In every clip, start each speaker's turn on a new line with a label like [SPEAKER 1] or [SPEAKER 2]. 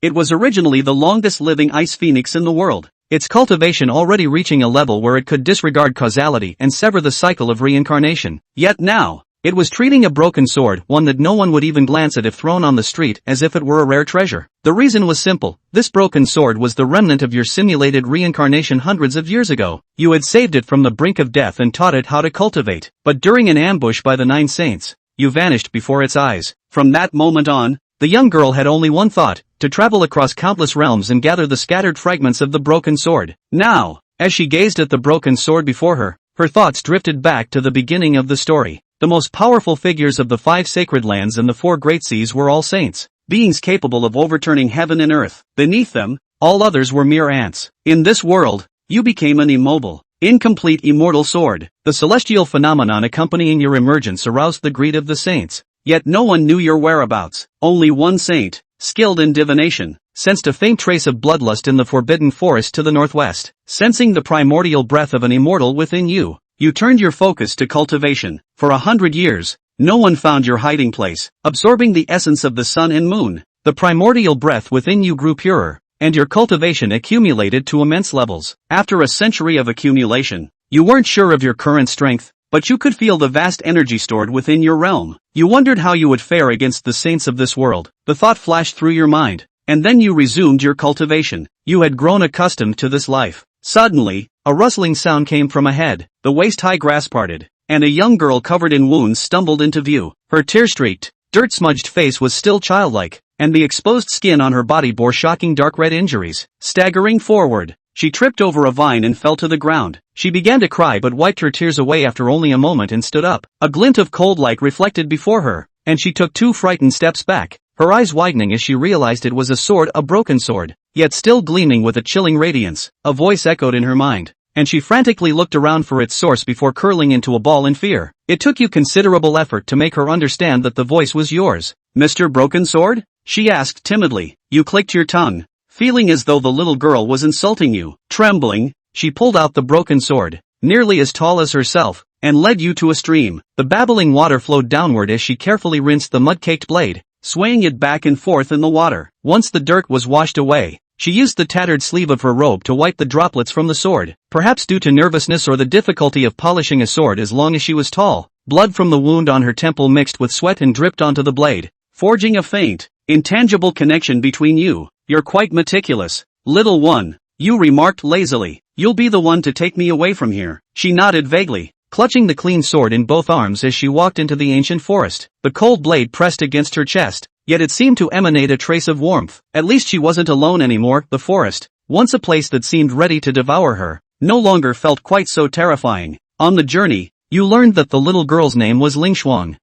[SPEAKER 1] It was originally the longest living ice phoenix in the world, its cultivation already reaching a level where it could disregard causality and sever the cycle of reincarnation. Yet now, it was treating a broken sword, one that no one would even glance at if thrown on the street, as if it were a rare treasure. The reason was simple: this broken sword was the remnant of your simulated reincarnation hundreds of years ago. You had saved it from the brink of death and taught it how to cultivate. But during an ambush by the 9 saints, you vanished before its eyes. From that moment on, the young girl had only one thought: to travel across countless realms and gather the scattered fragments of the broken sword. Now, as she gazed at the broken sword before her, her thoughts drifted back to the beginning of the story. The most powerful figures of the 5 sacred lands and the 4 great seas were all saints, beings capable of overturning heaven and earth. Beneath them, all others were mere ants. In this world, you became an immobile, incomplete immortal sword. The celestial phenomenon accompanying your emergence aroused the greed of the saints. Yet no one knew your whereabouts. Only one saint, skilled in divination, sensed a faint trace of bloodlust in the forbidden forest to the northwest. Sensing the primordial breath of an immortal within you, you turned your focus to cultivation. For 100 years, no one found your hiding place. Absorbing the essence of the sun and moon, the primordial breath within you grew purer, and your cultivation accumulated to immense levels. After a century of accumulation, you weren't sure of your current strength, but you could feel the vast energy stored within your realm. You wondered how you would fare against the saints of this world. The thought flashed through your mind, and then you resumed your cultivation. You had grown accustomed to this life. Suddenly, a rustling sound came from ahead. The waist-high grass parted, and a young girl covered in wounds stumbled into view. Her tear-streaked, dirt-smudged face was still childlike, and the exposed skin on her body bore shocking dark red injuries. Staggering forward, she tripped over a vine and fell to the ground. She began to cry but wiped her tears away after only a moment and stood up. A glint of cold light reflected before her, and she took 2 frightened steps back, her eyes widening as she realized it was a sword, a broken sword, yet still gleaming with a chilling radiance. A voice echoed in her mind, and she frantically looked around for its source before curling into a ball in fear. It took you considerable effort to make her understand that the voice was yours. "Mr. Broken Sword?" she asked timidly. You clicked your tongue, feeling as though the little girl was insulting you. Trembling, she pulled out the broken sword, nearly as tall as herself, and led you to a stream. The babbling water flowed downward as she carefully rinsed the mud-caked blade, swaying it back and forth in the water. Once the dirt was washed away, she used the tattered sleeve of her robe to wipe the droplets from the sword. Perhaps due to nervousness or the difficulty of polishing a sword as long as she was tall, blood from the wound on her temple mixed with sweat and dripped onto the blade, forging a faint, intangible connection between you. "You're quite meticulous, little one," you remarked lazily. "You'll be the one to take me away from here." She nodded vaguely, clutching the clean sword in both arms as she walked into the ancient forest. The cold blade pressed against her chest, yet it seemed to emanate a trace of warmth. At least she wasn't alone anymore. The forest, once a place that seemed ready to devour her, no longer felt quite so terrifying. On the journey, you learned that the little girl's name was Ling.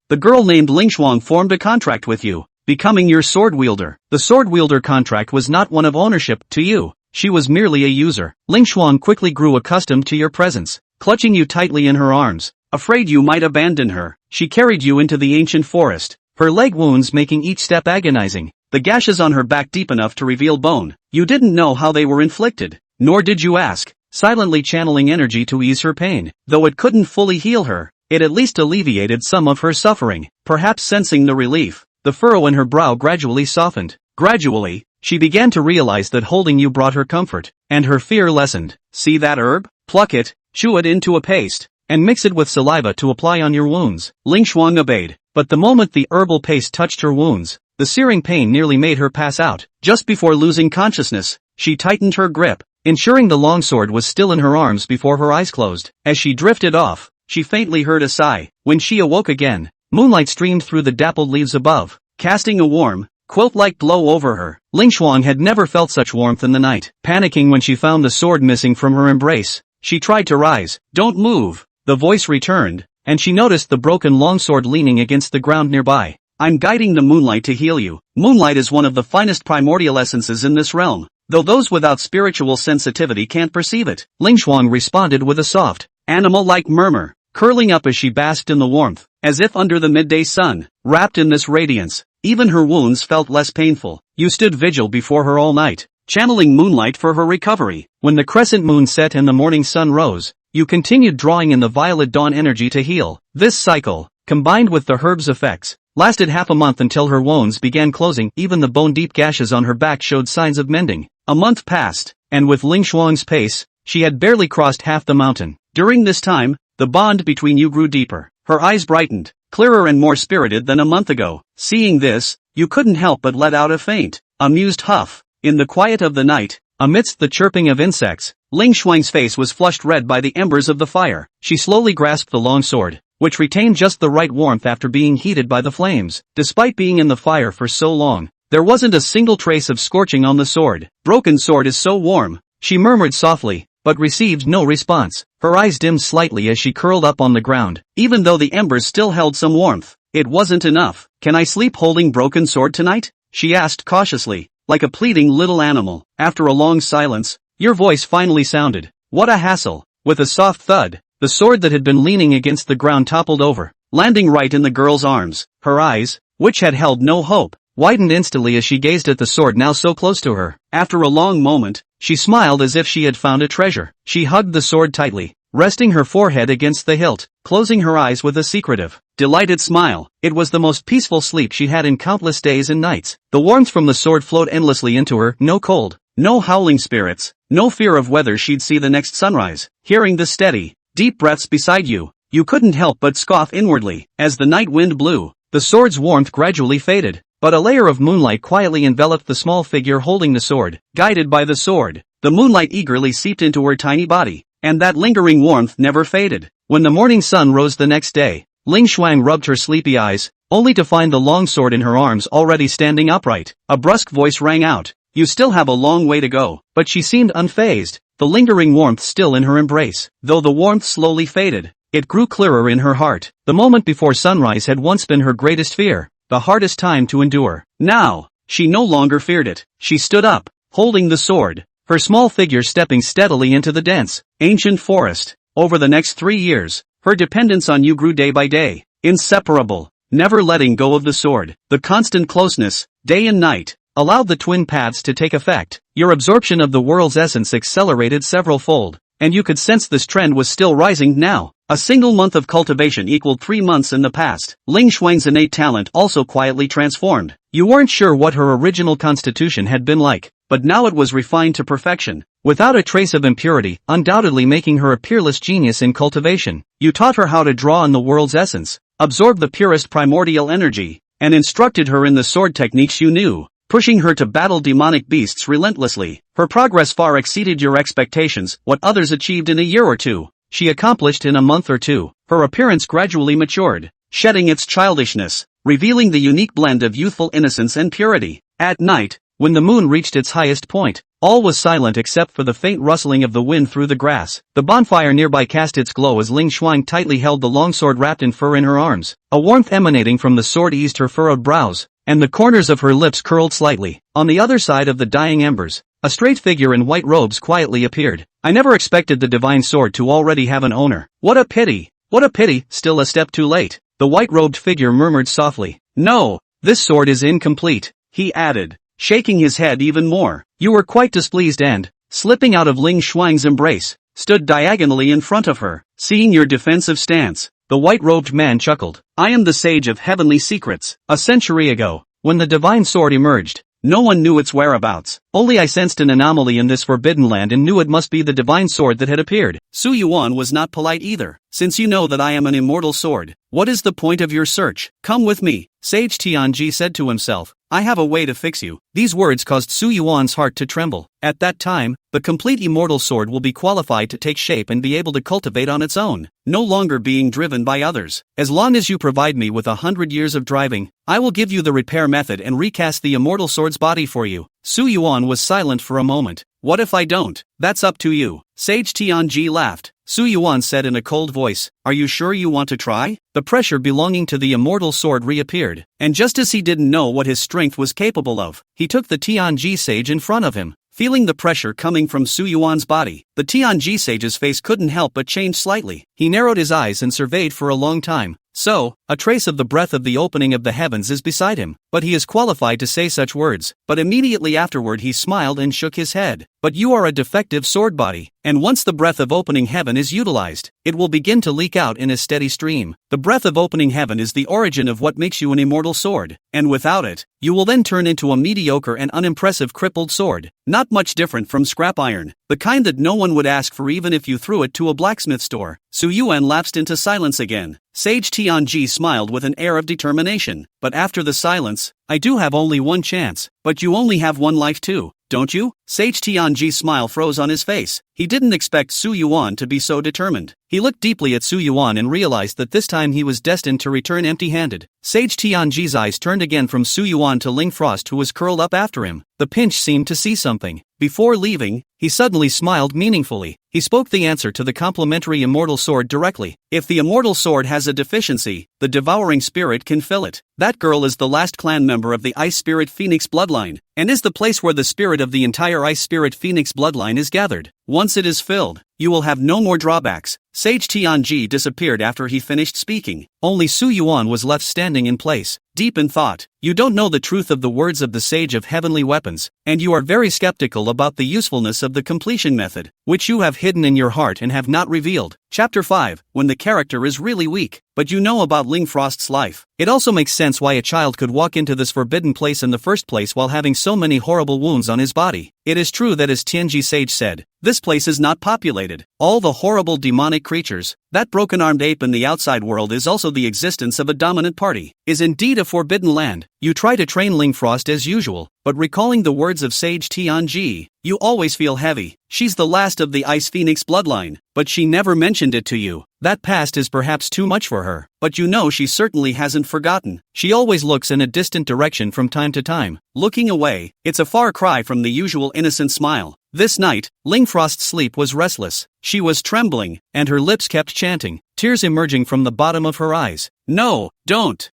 [SPEAKER 1] The girl named Ling formed a contract with you, becoming your sword wielder. The sword wielder contract was not one of ownership to you. She was merely a user. Ling quickly grew accustomed to your presence, clutching you tightly in her arms, afraid you might abandon her. She carried you into the ancient forest, her leg wounds making each step agonizing, the gashes on her back deep enough to reveal bone. You didn't know how they were inflicted, nor did you ask, silently channeling energy to ease her pain. Though it couldn't fully heal her, it at least alleviated some of her suffering. Perhaps sensing the relief, the furrow in her brow gradually softened. Gradually, she began to realize that holding you brought her comfort, and her fear lessened. "See that herb? Pluck it, chew it into a paste, and mix it with saliva to apply on your wounds." Ling obeyed, but the moment the herbal paste touched her wounds, the searing pain nearly made her pass out. Just before losing consciousness, she tightened her grip, ensuring the longsword was still in her arms before her eyes closed. As she drifted off, she faintly heard a sigh. When she awoke again, moonlight streamed through the dappled leaves above, casting a warm, quilt-like glow over her. Ling had never felt such warmth in the night. Panicking when she found the sword missing from her embrace, she tried to rise. "Don't move," the voice returned, and she noticed the broken longsword leaning against the ground nearby. "I'm guiding the moonlight to heal you." Moonlight is one of the finest primordial essences in this realm, though those without spiritual sensitivity can't perceive it. Ling responded with a soft, animal-like murmur, curling up as she basked in the warmth, as if under the midday sun. Wrapped in this radiance, even her wounds felt less painful. You stood vigil before her all night, channeling moonlight for her recovery. When the crescent moon set and the morning sun rose, you continued drawing in the violet dawn energy to heal. This cycle, combined with the herb's effects, lasted half a month until her wounds began closing. Even the bone-deep gashes on her back showed signs of mending. A month passed, and with Ling Shuang's pace, she had barely crossed half the mountain. During this time, the bond between you grew deeper. Her eyes brightened, clearer and more spirited than a month ago. Seeing this, you couldn't help but let out a faint, amused huff. In the quiet of the night, amidst the chirping of insects, Ling Shuang's face was flushed red by the embers of the fire. She slowly grasped the long sword, which retained just the right warmth after being heated by the flames. Despite being in the fire for so long, there wasn't a single trace of scorching on the sword. Broken sword is so warm, she murmured softly, but received no response. Her eyes dimmed slightly as she curled up on the ground. Even though the embers still held some warmth, it wasn't enough. Can I sleep holding broken sword tonight? She asked cautiously, like a pleading little animal. After a long silence, your voice finally sounded. What a hassle. With a soft thud, the sword that had been leaning against the ground toppled over, landing right in the girl's arms. Her eyes, which had held no hope, widened instantly as she gazed at the sword now so close to her. After a long moment, she smiled as if she had found a treasure. She hugged the sword tightly, resting her forehead against the hilt, closing her eyes with a secretive, delighted smile. It was the most peaceful sleep she had in countless days and nights. The warmth from the sword flowed endlessly into her, no cold, no howling spirits, no fear of whether she'd see the next sunrise. Hearing the steady, deep breaths beside you, you couldn't help but scoff inwardly. As the night wind blew, the sword's warmth gradually faded, but a layer of moonlight quietly enveloped the small figure holding the sword. Guided by the sword, the moonlight eagerly seeped into her tiny body, and that lingering warmth never faded. When the morning sun rose the next day, Ling Shuang rubbed her sleepy eyes, only to find the long sword in her arms already standing upright. A brusque voice rang out, you still have a long way to go. But she seemed unfazed, the lingering warmth still in her embrace. Though the warmth slowly faded, it grew clearer in her heart. The moment before sunrise had once been her greatest fear, the hardest time to endure. Now, she no longer feared it. She stood up, holding the sword, her small figure stepping steadily into the dense, ancient forest. Over the next 3 years, her dependence on you grew day by day, inseparable, never letting go of the sword. The constant closeness, day and night, allowed the twin paths to take effect. Your absorption of the world's essence accelerated several-fold, and you could sense this trend was still rising now. A single month of cultivation equaled 3 months in the past. Ling Shuang's innate talent also quietly transformed. You weren't sure what her original constitution had been like, but now it was refined to perfection, without a trace of impurity, undoubtedly making her a peerless genius in cultivation. You taught her how to draw on the world's essence, absorb the purest primordial energy, and instructed her in the sword techniques you knew, pushing her to battle demonic beasts relentlessly. Her progress far exceeded your expectations. What others achieved in a year or two, she accomplished in a month or two. Her appearance gradually matured, shedding its childishness, revealing the unique blend of youthful innocence and purity. At night, when the moon reached its highest point, all was silent except for the faint rustling of the wind through the grass. The bonfire nearby cast its glow as Ling Shuang tightly held the long sword wrapped in fur in her arms. A warmth emanating from the sword eased her furrowed brows, and the corners of her lips curled slightly. On the other side of the dying embers, a straight figure in white robes quietly appeared. I never expected the divine sword to already have an owner. What a pity! What a pity! Still a step too late. The white-robed figure murmured softly. No, this sword is incomplete, he added, shaking his head even more. You were quite displeased and, slipping out of Ling Shuang's embrace, stood diagonally in front of her. Seeing your defensive stance, the white-robed man chuckled. I am the sage of heavenly secrets. A century ago, when the divine sword emerged, no one knew its whereabouts. Only I sensed an anomaly in this forbidden land and knew it must be the divine sword that had appeared. Su Yuan was not polite either. Since you know that I am an immortal sword, what is the point of your search? Come with me, Sage Tian Ji said to himself. I have a way to fix you. These words caused Su Yuan's heart to tremble. At that time, the complete immortal sword will be qualified to take shape and be able to cultivate on its own, no longer being driven by others. As long as you provide me with 100 years of driving, I will give you the repair method and recast the immortal sword's body for you. Su Yuan was silent for a moment. What if I don't? That's up to you. Sage Tian Ji laughed. Su Yuan said in a cold voice, are you sure you want to try? The pressure belonging to the immortal sword reappeared, and just as he didn't know what his strength was capable of, he took the Tian Ji sage in front of him. Feeling the pressure coming from Su Yuan's body, the Tian Ji sage's face couldn't help but change slightly. He narrowed his eyes and surveyed for a long time, So, a trace of the breath of the opening of the heavens is beside him, but he is qualified to say such words. But immediately afterward he smiled and shook his head. But you are a defective sword body, and once the breath of opening heaven is utilized, it will begin to leak out in a steady stream. The breath of opening heaven is the origin of what makes you an immortal sword, and without it, you will then turn into a mediocre and unimpressive crippled sword, not much different from scrap iron, the kind that no one would ask for even if you threw it to a blacksmith store. Su Yuan lapsed into silence again. Sage Tian Ji smiled with an air of determination, but after the silence, I do have only one chance, but you only have one life too, don't you? Sage Tian Ji's smile froze on his face. He didn't expect Su Yuan to be so determined. He looked deeply at Su Yuan and realized that this time he was destined to return empty-handed. Sage Tian Ji's eyes turned again from Su Yuan to Ling Frost, who was curled up after him. The pinch seemed to see something. Before leaving, he suddenly smiled meaningfully. He spoke the answer to the complementary immortal sword directly. If the immortal sword has a deficiency, the devouring spirit can fill it. That girl is the last clan member of the Ice Spirit Phoenix bloodline, and is the place where the spirit of the entire Ice Spirit Phoenix bloodline is gathered. Once it is filled, you will have no more drawbacks. Sage Tian Ji disappeared after he finished speaking. Only Su Yuan was left standing in place, deep in thought. You don't know the truth of the words of the Sage of Heavenly Weapons, and you are very skeptical about the usefulness of the completion method, which you have hidden in your heart and have not revealed. Chapter 5, when the character is really weak. But you know about Ling Frost's life. It also makes sense why a child could walk into this forbidden place in the first place while having so many horrible wounds on his body. It is true that, as Tian Ji Sage said, this place is not populated. All the horrible demonic creatures, that broken-armed ape in the outside world is also the existence of a dominant party, is indeed a forbidden land. You try to train Ling Frost as usual, but recalling the words of Sage Tian Ji, you always feel heavy. She's the last of the Ice Phoenix bloodline, but she never mentioned it to you. That past is perhaps too much for her, but you know she certainly hasn't forgotten. She always looks in a distant direction from time to time, looking away. It's a far cry from the usual innocent smile. This night, Ling Frost's sleep was restless. She was trembling, and her lips kept chanting, tears emerging from the bottom of her eyes. No, don't,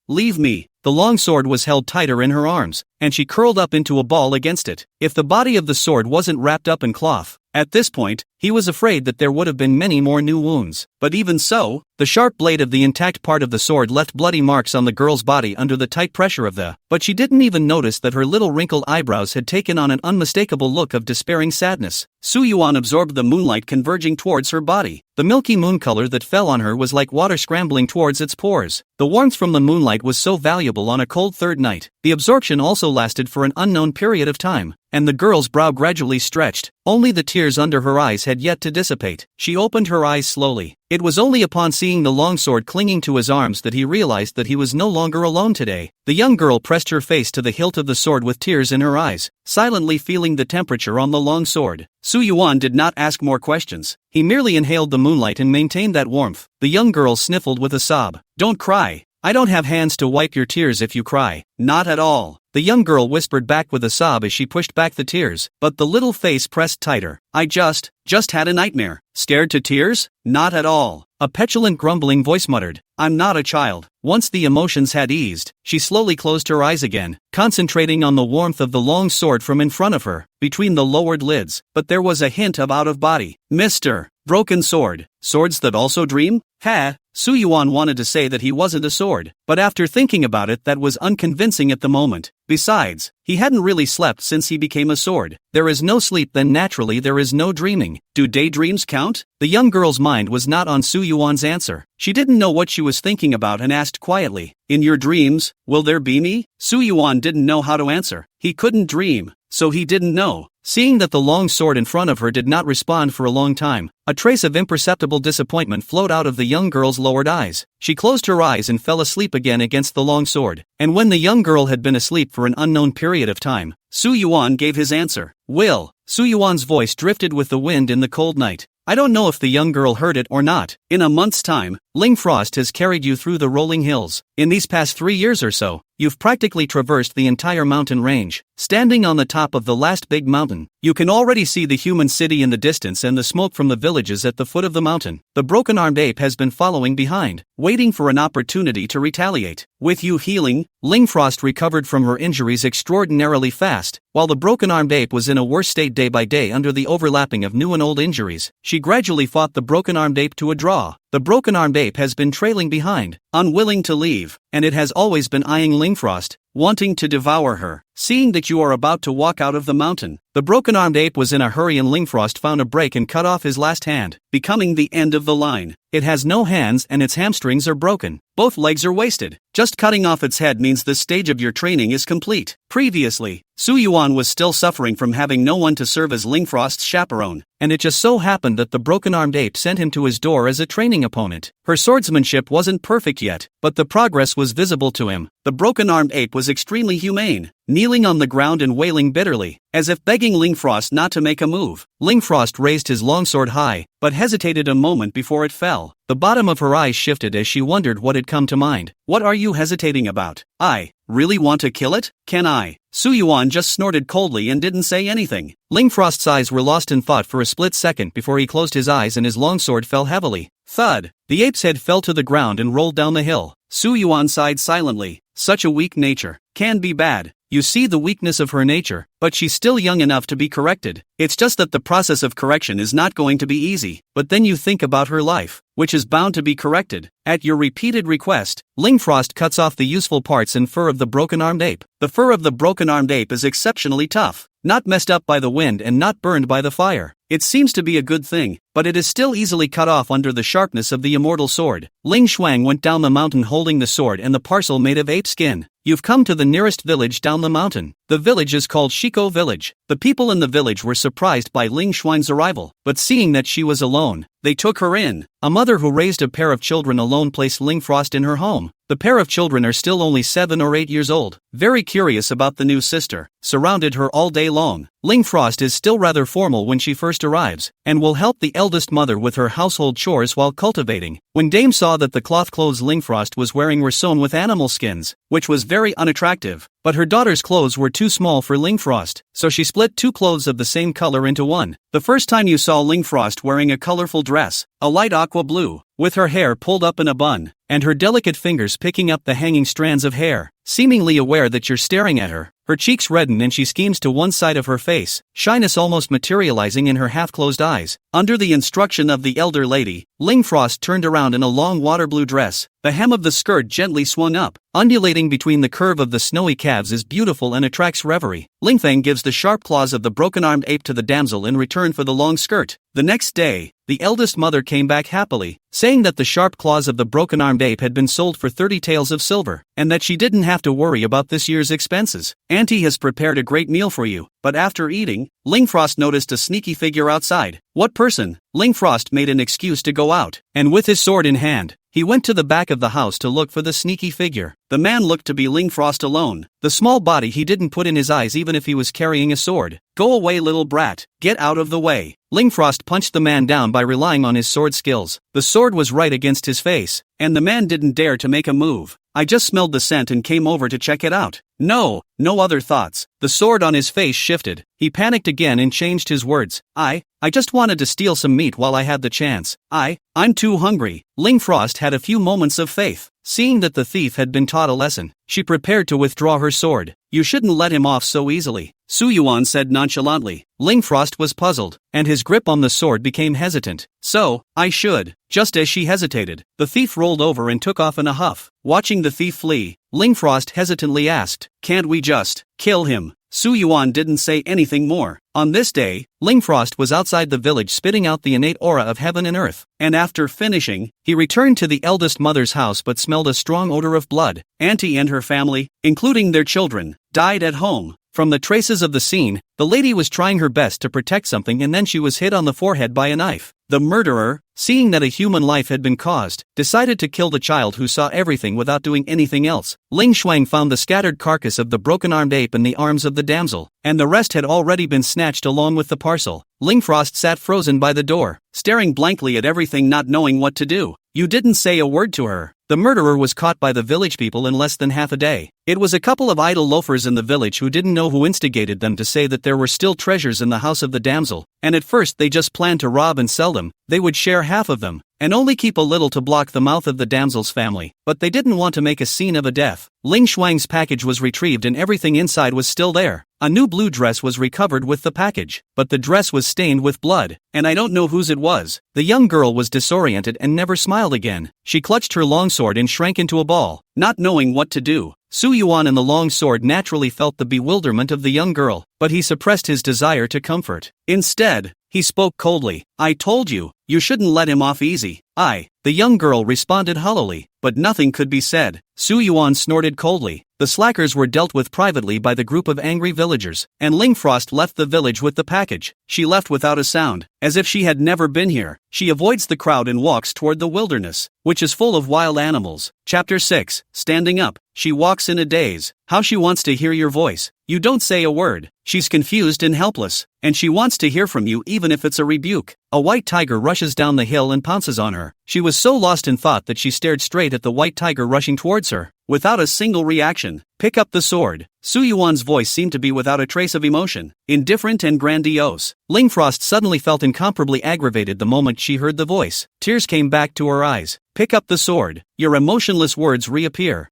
[SPEAKER 1] leave me. The long sword was held tighter in her arms, and she curled up into a ball against it. If the body of the sword wasn't wrapped up in cloth, at this point, he was afraid that there would have been many more new wounds. But even so, the sharp blade of the intact part of the sword left bloody marks on the girl's body under the tight pressure of the. But she didn't even notice that her little wrinkled eyebrows had taken on an unmistakable look of despairing sadness. Su Yuan absorbed the moonlight converging towards her body. The milky moon color that fell on her was like water scrambling towards its pores. The warmth from the moonlight was so valuable on a cold third night. The absorption also lasted for an unknown period of time, and the girl's brow gradually stretched. Only the tears under her eyes had yet to dissipate. She opened her eyes slowly. It was only upon seeing the longsword clinging to his arms that he realized that he was no longer alone today. The young girl pressed her face to the hilt of the sword with tears in her eyes, silently feeling the temperature on the long sword. Su Yuan did not ask more questions. He merely inhaled the moonlight and maintained that warmth. The young girl sniffled with a sob. Don't cry. I don't have hands to wipe your tears if you cry. Not at all. The young girl whispered back with a sob as she pushed back the tears, but the little face pressed tighter. I just had a nightmare. Scared to tears? Not at all. A petulant grumbling voice muttered. I'm not a child. Once the emotions had eased, she slowly closed her eyes again, concentrating on the warmth of the long sword from in front of her, between the lowered lids, but there was a hint of out-of-body. Mr. Broken Sword. Swords that also dream? Ha! Su Yuan wanted to say that he wasn't a sword, but after thinking about it that was unconvincing at the moment. Besides, he hadn't really slept since he became a sword. There is no sleep, then naturally there is no dreaming. Do daydreams count? The young girl's mind was not on Su Yuan's answer. She didn't know what she was thinking about and asked quietly, in your dreams, will there be me? Su Yuan didn't know how to answer. He couldn't dream, so he didn't know. Seeing that the long sword in front of her did not respond for a long time, a trace of imperceptible disappointment flowed out of the young girl's lowered eyes. She closed her eyes and fell asleep again against the long sword. And when the young girl had been asleep for an unknown period of time, Su Yuan gave his answer. Will. Su Yuan's voice drifted with the wind in the cold night. I don't know if the young girl heard it or not. In a month's time, Ling Frost has carried you through the rolling hills. In these past 3 years or so, you've practically traversed the entire mountain range. Standing on the top of the last big mountain, you can already see the human city in the distance and the smoke from the villages at the foot of the mountain. The broken-armed ape has been following behind, waiting for an opportunity to retaliate. With you healing, Ling Frost recovered from her injuries extraordinarily fast, while the broken-armed ape was in a worse state day by day under the overlapping of new and old injuries. She gradually fought the broken-armed ape to a draw. The broken-armed ape has been trailing behind, unwilling to leave, and it has always been eyeing Lingfrost, wanting to devour her. Seeing that you are about to walk out of the mountain, the broken-armed ape was in a hurry and Lingfrost found a break and cut off his last hand, becoming the end of the line. It has no hands and its hamstrings are broken. Both legs are wasted. Just cutting off its head means this stage of your training is complete. Previously, Yuan was still suffering from having no one to serve as Lingfrost's chaperone, and it just so happened that the broken-armed ape sent him to his door as a training opponent. Her swordsmanship wasn't perfect yet, but the progress was visible to him. The broken-armed ape was extremely humane, kneeling on the ground and wailing bitterly, as if begging Lingfrost not to make a move. Lingfrost raised his longsword high, but hesitated a moment before it fell. The bottom of her eyes shifted as she wondered what had come to mind. What are you hesitating about? I really want to kill it? Can I? Yuan just snorted coldly and didn't say anything. Lingfrost's eyes were lost in thought for a split second before he closed his eyes and his longsword fell heavily. Thud! The ape's head fell to the ground and rolled down the hill. Yuan sighed silently. Such a weak nature can be bad. You see the weakness of her nature, but she's still young enough to be corrected. It's just that the process of correction is not going to be easy. But then you think about her life, which is bound to be corrected. At your repeated request, Lingfrost cuts off the useful parts and fur of the broken-armed ape. The fur of the broken-armed ape is exceptionally tough, not messed up by the wind and not burned by the fire. It seems to be a good thing, but it is still easily cut off under the sharpness of the immortal sword. Ling Shuang went down the mountain holding the sword and the parcel made of ape skin. You've come to the nearest village down the mountain. The village is called Shiko Village. The people in the village were surprised by Ling Shuang's arrival, but seeing that she was alone, they took her in. A mother who raised a pair of children alone placed Lingfrost in her home. The pair of children are still only 7 or 8 years old, very curious about the new sister, surrounded her all day long. Lingfrost is still rather formal when she first arrives, and will help the eldest mother with her household chores while cultivating. When Dame saw that the cloth clothes Lingfrost was wearing were sewn with animal skins, which was very unattractive, but her daughter's clothes were too small for Lingfrost, so she split 2 clothes of the same color into one. The first time you saw Lingfrost wearing a colorful dress, a light aqua blue, with her hair pulled up in a bun, and her delicate fingers picking up the hanging strands of hair, seemingly aware that you're staring at her. Her cheeks redden and she schemes to one side of her face, shyness almost materializing in her half-closed eyes. Under the instruction of the elder lady, Lingfrost turned around in a long water-blue dress. The hem of the skirt gently swung up, undulating between the curve of the snowy calves is beautiful and attracts reverie. Lingfang gives the sharp claws of the broken-armed ape to the damsel in return for the long skirt. The next day, the eldest mother came back happily, saying that the sharp claws of the broken-armed ape had been sold for 30 taels of silver, and that she didn't have to worry about this year's expenses. Auntie has prepared a great meal for you. But after eating, Lingfrost noticed a sneaky figure outside. What person? Lingfrost made an excuse to go out, and with his sword in hand, he went to the back of the house to look for the sneaky figure. The man looked to be Lingfrost alone. The small body he didn't put in his eyes even if he was carrying a sword. Go away, little brat. Get out of the way. Lingfrost punched the man down by relying on his sword skills. The sword was right against his face, and the man didn't dare to make a move. I just smelled the scent and came over to check it out. No other thoughts. The sword on his face shifted. He panicked again and changed his words. I just wanted to steal some meat while I had the chance. I'm too hungry. Lingfrost had a few moments of faith. Seeing that the thief had been taught a lesson, she prepared to withdraw her sword. You shouldn't let him off so easily, Yuan said nonchalantly. Lingfrost was puzzled, and his grip on the sword became hesitant. So, I should. Just as she hesitated, the thief rolled over and took off in a huff. Watching the thief flee, Lingfrost hesitantly asked, can't we just kill him? Yuan didn't say anything more. On this day, Lingfrost was outside the village spitting out the innate aura of heaven and earth, and after finishing, he returned to the eldest mother's house but smelled a strong odor of blood. Auntie and her family, including their children, died at home. From the traces of the scene, the lady was trying her best to protect something and then she was hit on the forehead by a knife. The murderer, seeing that a human life had been caused, decided to kill the child who saw everything without doing anything else. Ling Shuang found the scattered carcass of the broken-armed ape in the arms of the damsel, and the rest had already been snatched along with the parcel. Lingfrost sat frozen by the door, staring blankly at everything, not knowing what to do. You didn't say a word to her. The murderer was caught by the village people in less than half a day. It was a couple of idle loafers in the village who didn't know who instigated them to say that there were still treasures in the house of the damsel, and at first they just planned to rob and sell them. They would share half of them, and only keep a little to block the mouth of the damsel's family, but they didn't want to make a scene of a death. Ling Shuang's package was retrieved and everything inside was still there. A new blue dress was recovered with the package, but the dress was stained with blood, and I don't know whose it was. The young girl was disoriented and never smiled again. She clutched her longsword and shrank into a ball, not knowing what to do. Yuan and the long sword naturally felt the bewilderment of the young girl, but he suppressed his desire to comfort. Instead, he spoke coldly. I told you, you shouldn't let him off easy. The young girl responded hollowly, but nothing could be said. Yuan snorted coldly. The slackers were dealt with privately by the group of angry villagers, and Ling left the village with the package. She left without a sound, as if she had never been here. She avoids the crowd and walks toward the wilderness, which is full of wild animals. Chapter 6, Standing Up. She walks in a daze. How she wants to hear your voice. You don't say a word. She's confused and helpless, and she wants to hear from you even if it's a rebuke. A white tiger rushes down the hill and pounces on her. She was so lost in thought that she stared straight at the white tiger rushing towards her, without a single reaction. Pick up the sword. Yuan's voice seemed to be without a trace of emotion, indifferent and grandiose. Ling suddenly felt incomparably aggravated the moment she heard the voice. Tears came back to her eyes. Pick up the sword. Your emotionless words reappear.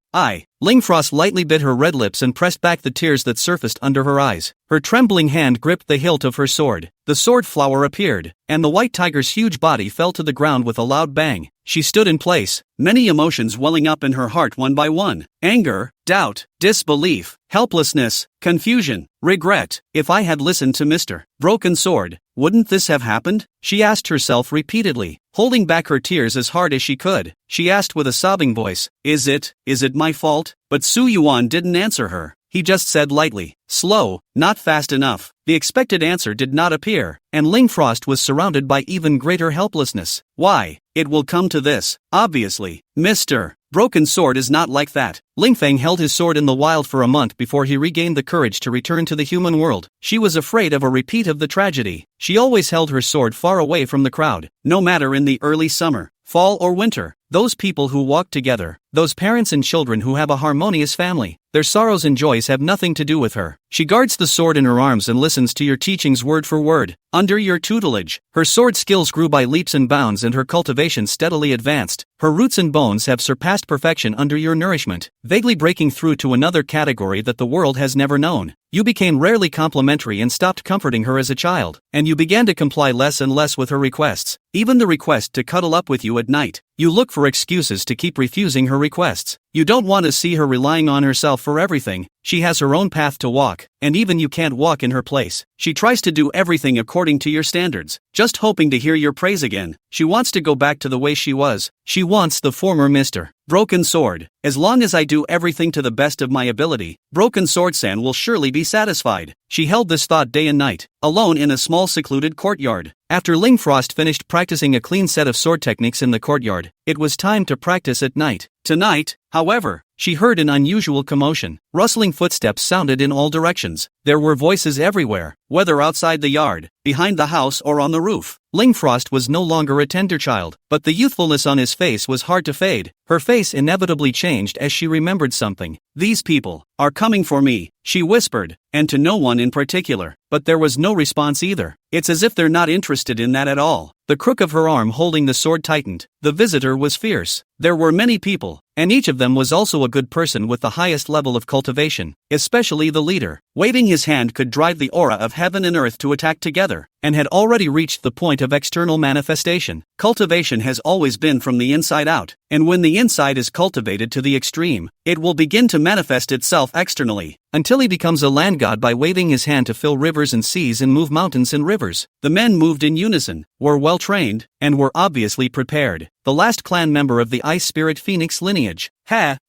[SPEAKER 1] Ling lightly bit her red lips and pressed back the tears that surfaced under her eyes. Her trembling hand gripped the hilt of her sword. The sword flower appeared, and the white tiger's huge body fell to the ground with a loud bang. She stood in place, many emotions welling up in her heart one by one. Anger, doubt, disbelief, helplessness, confusion, regret. If I had listened to Mr. Broken Sword, wouldn't this have happened? She asked herself repeatedly, holding back her tears as hard as she could. She asked with a sobbing voice, Is it my fault? But Yuan didn't answer her. He just said lightly, slow, not fast enough. The expected answer did not appear, and Ling was surrounded by even greater helplessness. Why? It will come to this. Obviously, Mr. Broken Sword is not like that. Ling held his sword in the wild for a month before he regained the courage to return to the human world. She was afraid of a repeat of the tragedy. She always held her sword far away from the crowd, no matter in the early summer, fall or winter. Those people who walk together, those parents and children who have a harmonious family, their sorrows and joys have nothing to do with her. She guards the sword in her arms and listens to your teachings word for word. Under your tutelage, her sword skills grew by leaps and bounds and her cultivation steadily advanced. Her roots and bones have surpassed perfection under your nourishment, vaguely breaking through to another category that the world has never known. You became rarely complimentary and stopped comforting her as a child, and you began to comply less and less with her requests, even the request to cuddle up with you at night. You look for excuses to keep refusing her requests. You don't want to see her relying on herself for everything. She has her own path to walk, and even you can't walk in her place. She tries to do everything according to your standards, just hoping to hear your praise again. She wants to go back to the way she was. She wants the former Mr. Broken Sword. As long as I do everything to the best of my ability, Broken Sword-san will surely be satisfied. She held this thought day and night, alone in a small secluded courtyard. After Ling finished practicing a clean set of sword techniques in the courtyard, it was time to practice at night. Tonight, however, she heard an unusual commotion. Rustling footsteps sounded in all directions. There were voices everywhere, whether outside the yard, behind the house or on the roof. Ling was no longer a tender child, but the youthfulness on his face was hard to fade. Her face inevitably changed as she remembered something. These people are coming for me, she whispered, and to no one in particular. But there was no response either. It's as if they're not interested in that at all. The crook of her arm holding the sword tightened. The visitor was fierce. There were many people, and each of them was also a good person with the highest level of cultivation, especially the leader. Waving his hand could drive the aura of heaven and earth to attack together, and had already reached the point of external manifestation. Cultivation has always been from the inside out, and when the inside is cultivated to the extreme, it will begin to manifest itself externally, until he becomes a land god by waving his hand to fill rivers and seas and move mountains and rivers. The men moved in unison, were well trained, and were obviously prepared. The last clan member of the Ice Spirit Phoenix lineage.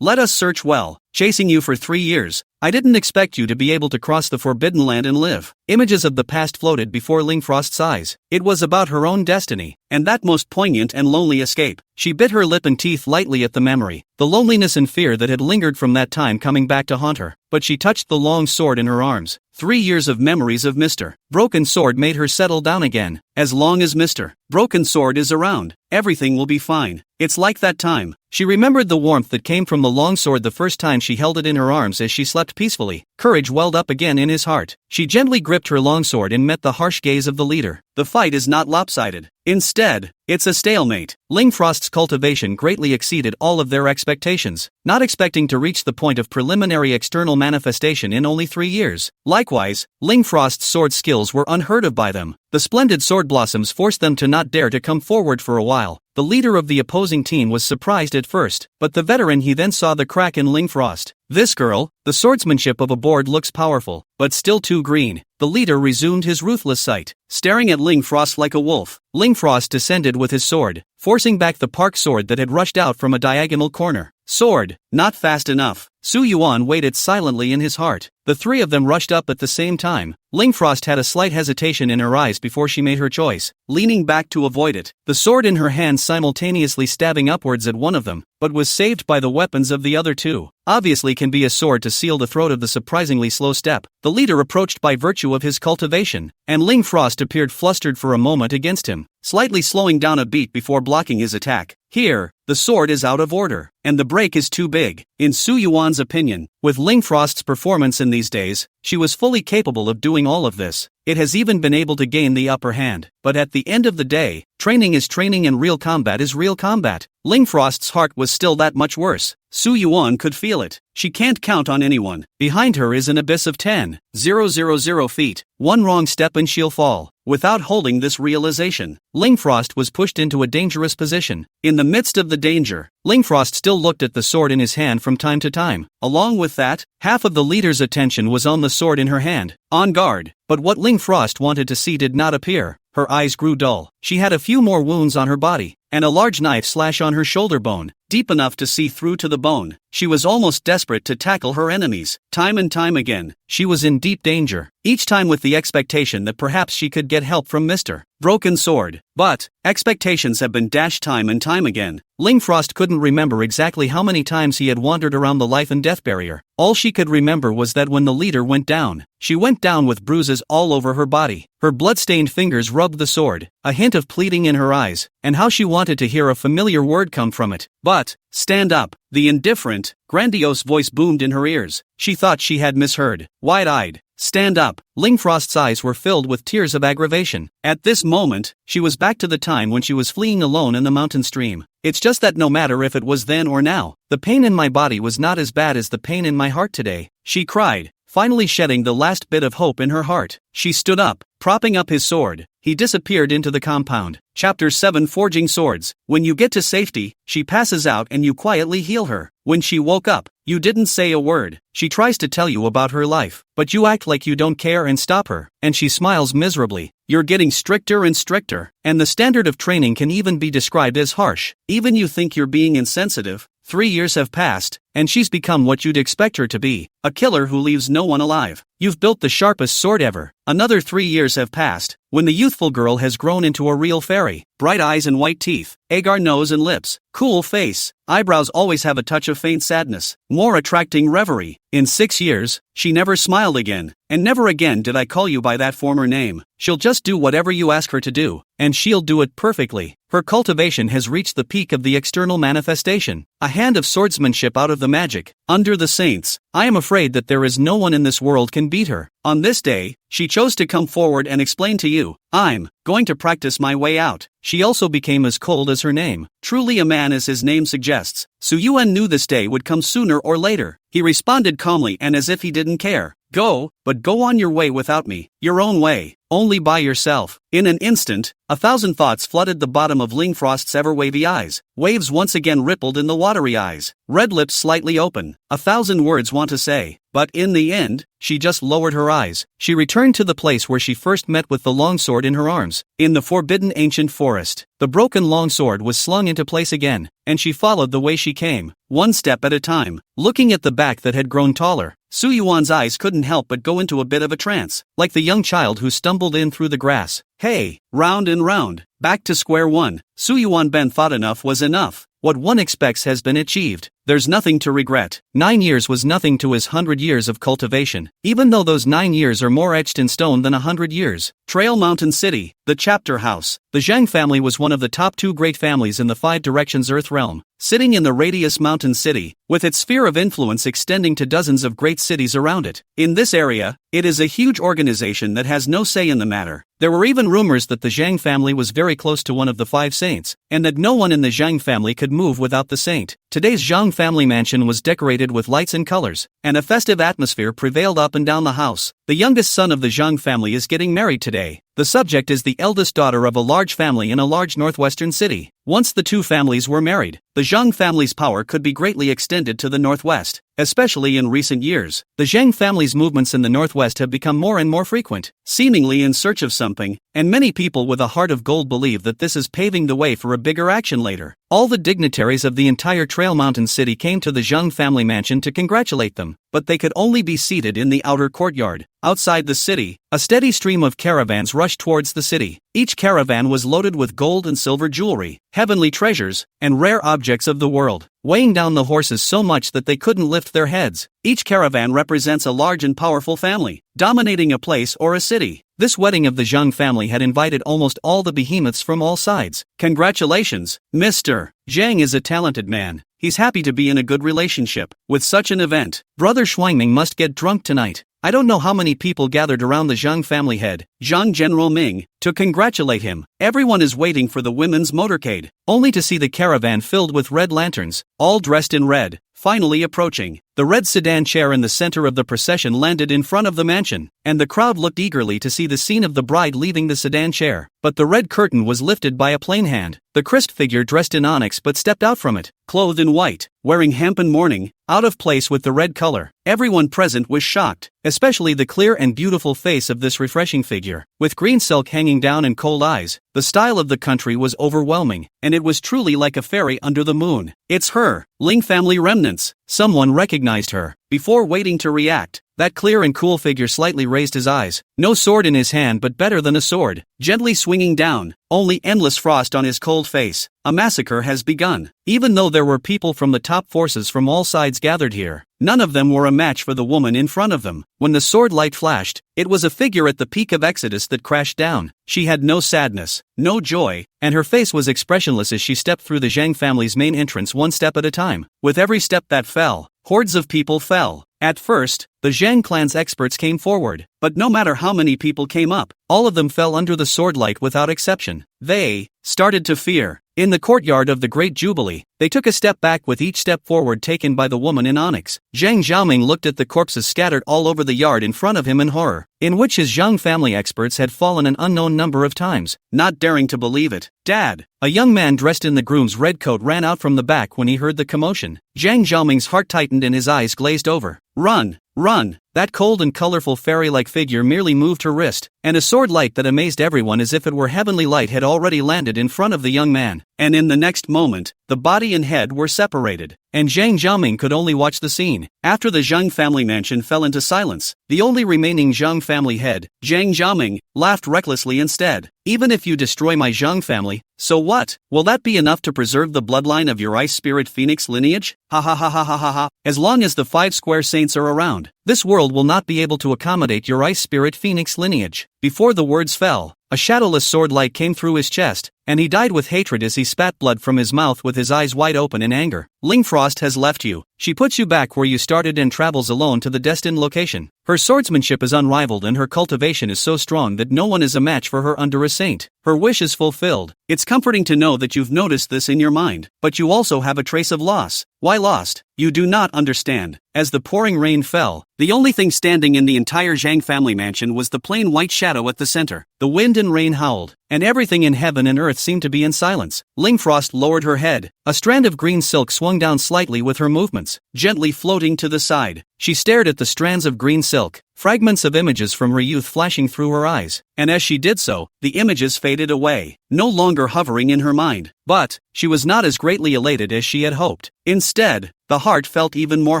[SPEAKER 1] Let us search well. Chasing you for 3 years, I didn't expect you to be able to cross the Forbidden Land and live. Images of the past floated before Ling eyes. It was about her own destiny, and that most poignant and lonely escape. She bit her lip and teeth lightly at the memory, the loneliness and fear that had lingered from that time coming back to haunt her. But she touched the long sword in her arms. 3 years of memories of Mr. Broken Sword made her settle down again. As long as Mr. Broken Sword is around, everything will be fine. It's like that time. She remembered the warmth that came from the longsword the first time she held it in her arms as she slept peacefully. Courage welled up again in his heart. She gently gripped her longsword and met the harsh gaze of the leader. The fight is not lopsided. Instead, it's a stalemate. Ling Frost's cultivation greatly exceeded all of their expectations, not expecting to reach the point of preliminary external manifestation in only 3 years. Likewise, Ling Frost's sword skills were unheard of by them. The splendid sword blossoms forced them to not dare to come forward for a while. The leader of the opposing team was surprised at first, but the veteran he then saw the crack in Ling Frost. This girl, the swordsmanship of a board looks powerful, but still too green. The leader resumed his ruthless sight, staring at Ling Frost like a wolf. Ling Frost descended with his sword, forcing back the park sword that had rushed out from a diagonal corner. Sword, not fast enough. Su Yuan waited silently in his heart. The three of them rushed up at the same time. Ling Frost had a slight hesitation in her eyes before she made her choice, leaning back to avoid it, the sword in her hand simultaneously stabbing upwards at one of them, but was saved by the weapons of the other two. Obviously can be a sword to seal the throat of the surprisingly slow step. The leader approached by virtue of his cultivation, and Ling Frost appeared flustered for a moment against him, slightly slowing down a beat before blocking his attack. Here, the sword is out of order, and the break is too big. In Su Yuan's opinion, with Ling Frost's performance in these days, she was fully capable of doing all of this. It has even been able to gain the upper hand. But at the end of the day, training is training and real combat is real combat. Ling Frost's heart was still that much worse. Su Yuan could feel it. She can't count on anyone. Behind her is an abyss of 10,000 feet. One wrong step and she'll fall. Without holding this realization, Ling Frost was pushed into a dangerous position. In the midst of the danger, Ling Frost still looked at the sword in his hand from time to time. Along with that, half of the leader's attention was on the sword in her hand, on guard. But what Ling Frost wanted to see did not appear. Her eyes grew dull. She had a few more wounds on her body, and a large knife slash on her shoulder bone, deep enough to see through to the bone. She was almost desperate to tackle her enemies. Time and time again, she was in deep danger, each time with the expectation that perhaps she could get help from Mr. Broken Sword. But expectations have been dashed time and time again. Ling Frost couldn't remember exactly how many times he had wandered around the life and death barrier. All she could remember was that when the leader went down, she went down with bruises all over her body. Her blood-stained fingers rubbed the sword, a hint of pleading in her eyes, and how she wanted to hear a familiar word come from it. But, stand up. The indifferent, grandiose voice boomed in her ears. She thought she had misheard. Wide-eyed. Stand up. Ling Frost's eyes were filled with tears of aggravation. At this moment, she was back to the time when she was fleeing alone in the mountain stream. It's just that no matter if it was then or now, the pain in my body was not as bad as the pain in my heart today, she cried, finally shedding the last bit of hope in her heart. She stood up, propping up his sword. He disappeared into the compound. Chapter 7 Forging Swords. When you get to safety, she passes out and you quietly heal her. When she woke up, you didn't say a word. She tries to tell you about her life, but you act like you don't care and stop her, and she smiles miserably. You're getting stricter and stricter, and the standard of training can even be described as harsh. Even you think you're being insensitive. 3 years have passed, and she's become what you'd expect her to be, a killer who leaves no one alive. You've built the sharpest sword ever. Another 3 years have passed, when the youthful girl has grown into a real fairy. Bright eyes and white teeth, agar nose and lips, cool face, eyebrows always have a touch of faint sadness, more attracting reverie. In 6 years, she never smiled again, and never again did I call you by that former name. She'll just do whatever you ask her to do, and she'll do it perfectly. Her cultivation has reached the peak of the external manifestation, a hand of swordsmanship out of the magic. Under the saints, I am afraid that there is no one in this world can beat her. On this day, she chose to come forward and explain to you, I'm going to practice my way out. She also became as cold as her name. Truly a man as his name suggests. Su Yuan knew this day would come sooner or later. He responded calmly and as if he didn't care. Go, but go on your way without me, your own way, only by yourself. In an instant, 1,000 thoughts flooded the bottom of Ling Frost's ever-wavy eyes. Waves once again rippled in the watery eyes, red lips slightly open, 1,000 words want to say. But in the end, she just lowered her eyes. She returned to the place where she first met with the longsword in her arms. In the forbidden ancient forest, the broken longsword was slung into place again, and she followed the way she came, one step at a time, looking at the back that had grown taller. Su Yuan's eyes couldn't help but go into a bit of a trance, like the young child who stumbled in through the grass. Hey, round and round, back to square one. Su Yuan Ben thought enough was enough. What one expects has been achieved. There's nothing to regret. 9 years was nothing to his 100 years of cultivation, even though those 9 years are more etched in stone than 100 years. Trail Mountain City, the chapter house. The Zhang family was one of the top 2 great families in the 5 directions Earth realm, sitting in the radius Mountain City, with its sphere of influence extending to dozens of great cities around it. In this area, it is a huge organization that has no say in the matter. There were even rumors that the Zhang family was very close to one of the 5 saints, and that no one in the Zhang family could move without the saint. Today's Zhang family mansion was decorated with lights and colors, and a festive atmosphere prevailed up and down the house. The youngest son of the Zhang family is getting married today. The subject is the eldest daughter of a large family in a large northwestern city. Once the 2 families were married, the Zhang family's power could be greatly extended to the northwest. Especially in recent years, the Zhang family's movements in the northwest have become more and more frequent, seemingly in search of something, and many people with a heart of gold believe that this is paving the way for a bigger action later. All the dignitaries of the entire Trail Mountain City came to the Zhang family mansion to congratulate them, but they could only be seated in the outer courtyard. Outside the city, a steady stream of caravans rushed towards the city. Each caravan was loaded with gold and silver jewelry, heavenly treasures, and rare objects of the world, weighing down the horses so much that they couldn't lift their heads. Each caravan represents a large and powerful family, dominating a place or a city. This wedding of the Zhang family had invited almost all the behemoths from all sides. Congratulations, Mr. Zhang is a talented man. He's happy to be in a good relationship with such an event. Brother Shuangming must get drunk tonight. I don't know how many people gathered around the Zhang family head, Zhang General Ming, to congratulate him. Everyone is waiting for the women's motorcade, only to see the caravan filled with red lanterns, all dressed in red, finally approaching. The red sedan chair in the center of the procession landed in front of the mansion, and the crowd looked eagerly to see the scene of the bride leaving the sedan chair. But the red curtain was lifted by a plain hand. The crisp figure dressed in onyx but stepped out from it, clothed in white, wearing hempen mourning, out of place with the red color. Everyone present was shocked, especially the clear and beautiful face of this refreshing figure. With green silk hanging down and cold eyes, the style of the country was overwhelming, and it was truly like a fairy under the moon. It's her, Ling family remnants. Someone recognized her. Before waiting to react, that clear and cool figure slightly raised his eyes. No sword in his hand, but better than a sword, gently swinging down, only endless frost on his cold face. A massacre has begun. Even though there were people from the top forces from all sides gathered here, none of them were a match for the woman in front of them. When the sword light flashed, it was a figure at the peak of Exodus that crashed down. She had no sadness, no joy, and her face was expressionless as she stepped through the Zhang family's main entrance one step at a time. With every step that fell, hordes of people fell. At first, the Zhang clan's experts came forward, but no matter how many people came up, all of them fell under the sword light without exception. They started to fear. In the courtyard of the Great Jubilee, they took a step back with each step forward taken by the woman in onyx. Zhang Xiaoming looked at the corpses scattered all over the yard in front of him in horror, in which his Zhang family experts had fallen an unknown number of times, not daring to believe it. Dad! A young man dressed in the groom's red coat ran out from the back when he heard the commotion. Zhang Xiaoming's heart tightened and his eyes glazed over. Run! Run! That cold and colorful fairy-like figure merely moved her wrist, and a sword light that amazed everyone as if it were heavenly light had already landed in front of the young man. And in the next moment, the body and head were separated, and Zhang Xiaoming could only watch the scene. After the Zhang family mansion fell into silence, the only remaining Zhang family head, Zhang Xiaoming, laughed recklessly instead. Even if you destroy my Zhang family, so what? Will that be enough to preserve the bloodline of your ice spirit phoenix lineage? Ha ha ha ha ha ha ha. As long as the 5 square saints are around, this world will not be able to accommodate your ice spirit phoenix lineage. Before the words fell, a shadowless sword light came through his chest, and he died with hatred as he spat blood from his mouth with his eyes wide open in anger. Ling Frost has left you. She puts you back where you started and travels alone to the destined location. Her swordsmanship is unrivaled and her cultivation is so strong that no one is a match for her under a saint. Her wish is fulfilled. It's comforting to know that you've noticed this in your mind, but you also have a trace of loss. Why lost? You do not understand. As the pouring rain fell, the only thing standing in the entire Zhang family mansion was the plain white shadow at the center. The wind and rain howled, and everything in heaven and earth seemed to be in silence. Ling Frost lowered her head. A strand of green silk swung down slightly with her movements, gently floating to the side. She stared at the strands of green silk, fragments of images from her youth flashing through her eyes, and as she did so, the images faded away, no longer hovering in her mind. But she was not as greatly elated as she had hoped. Instead, the heart felt even more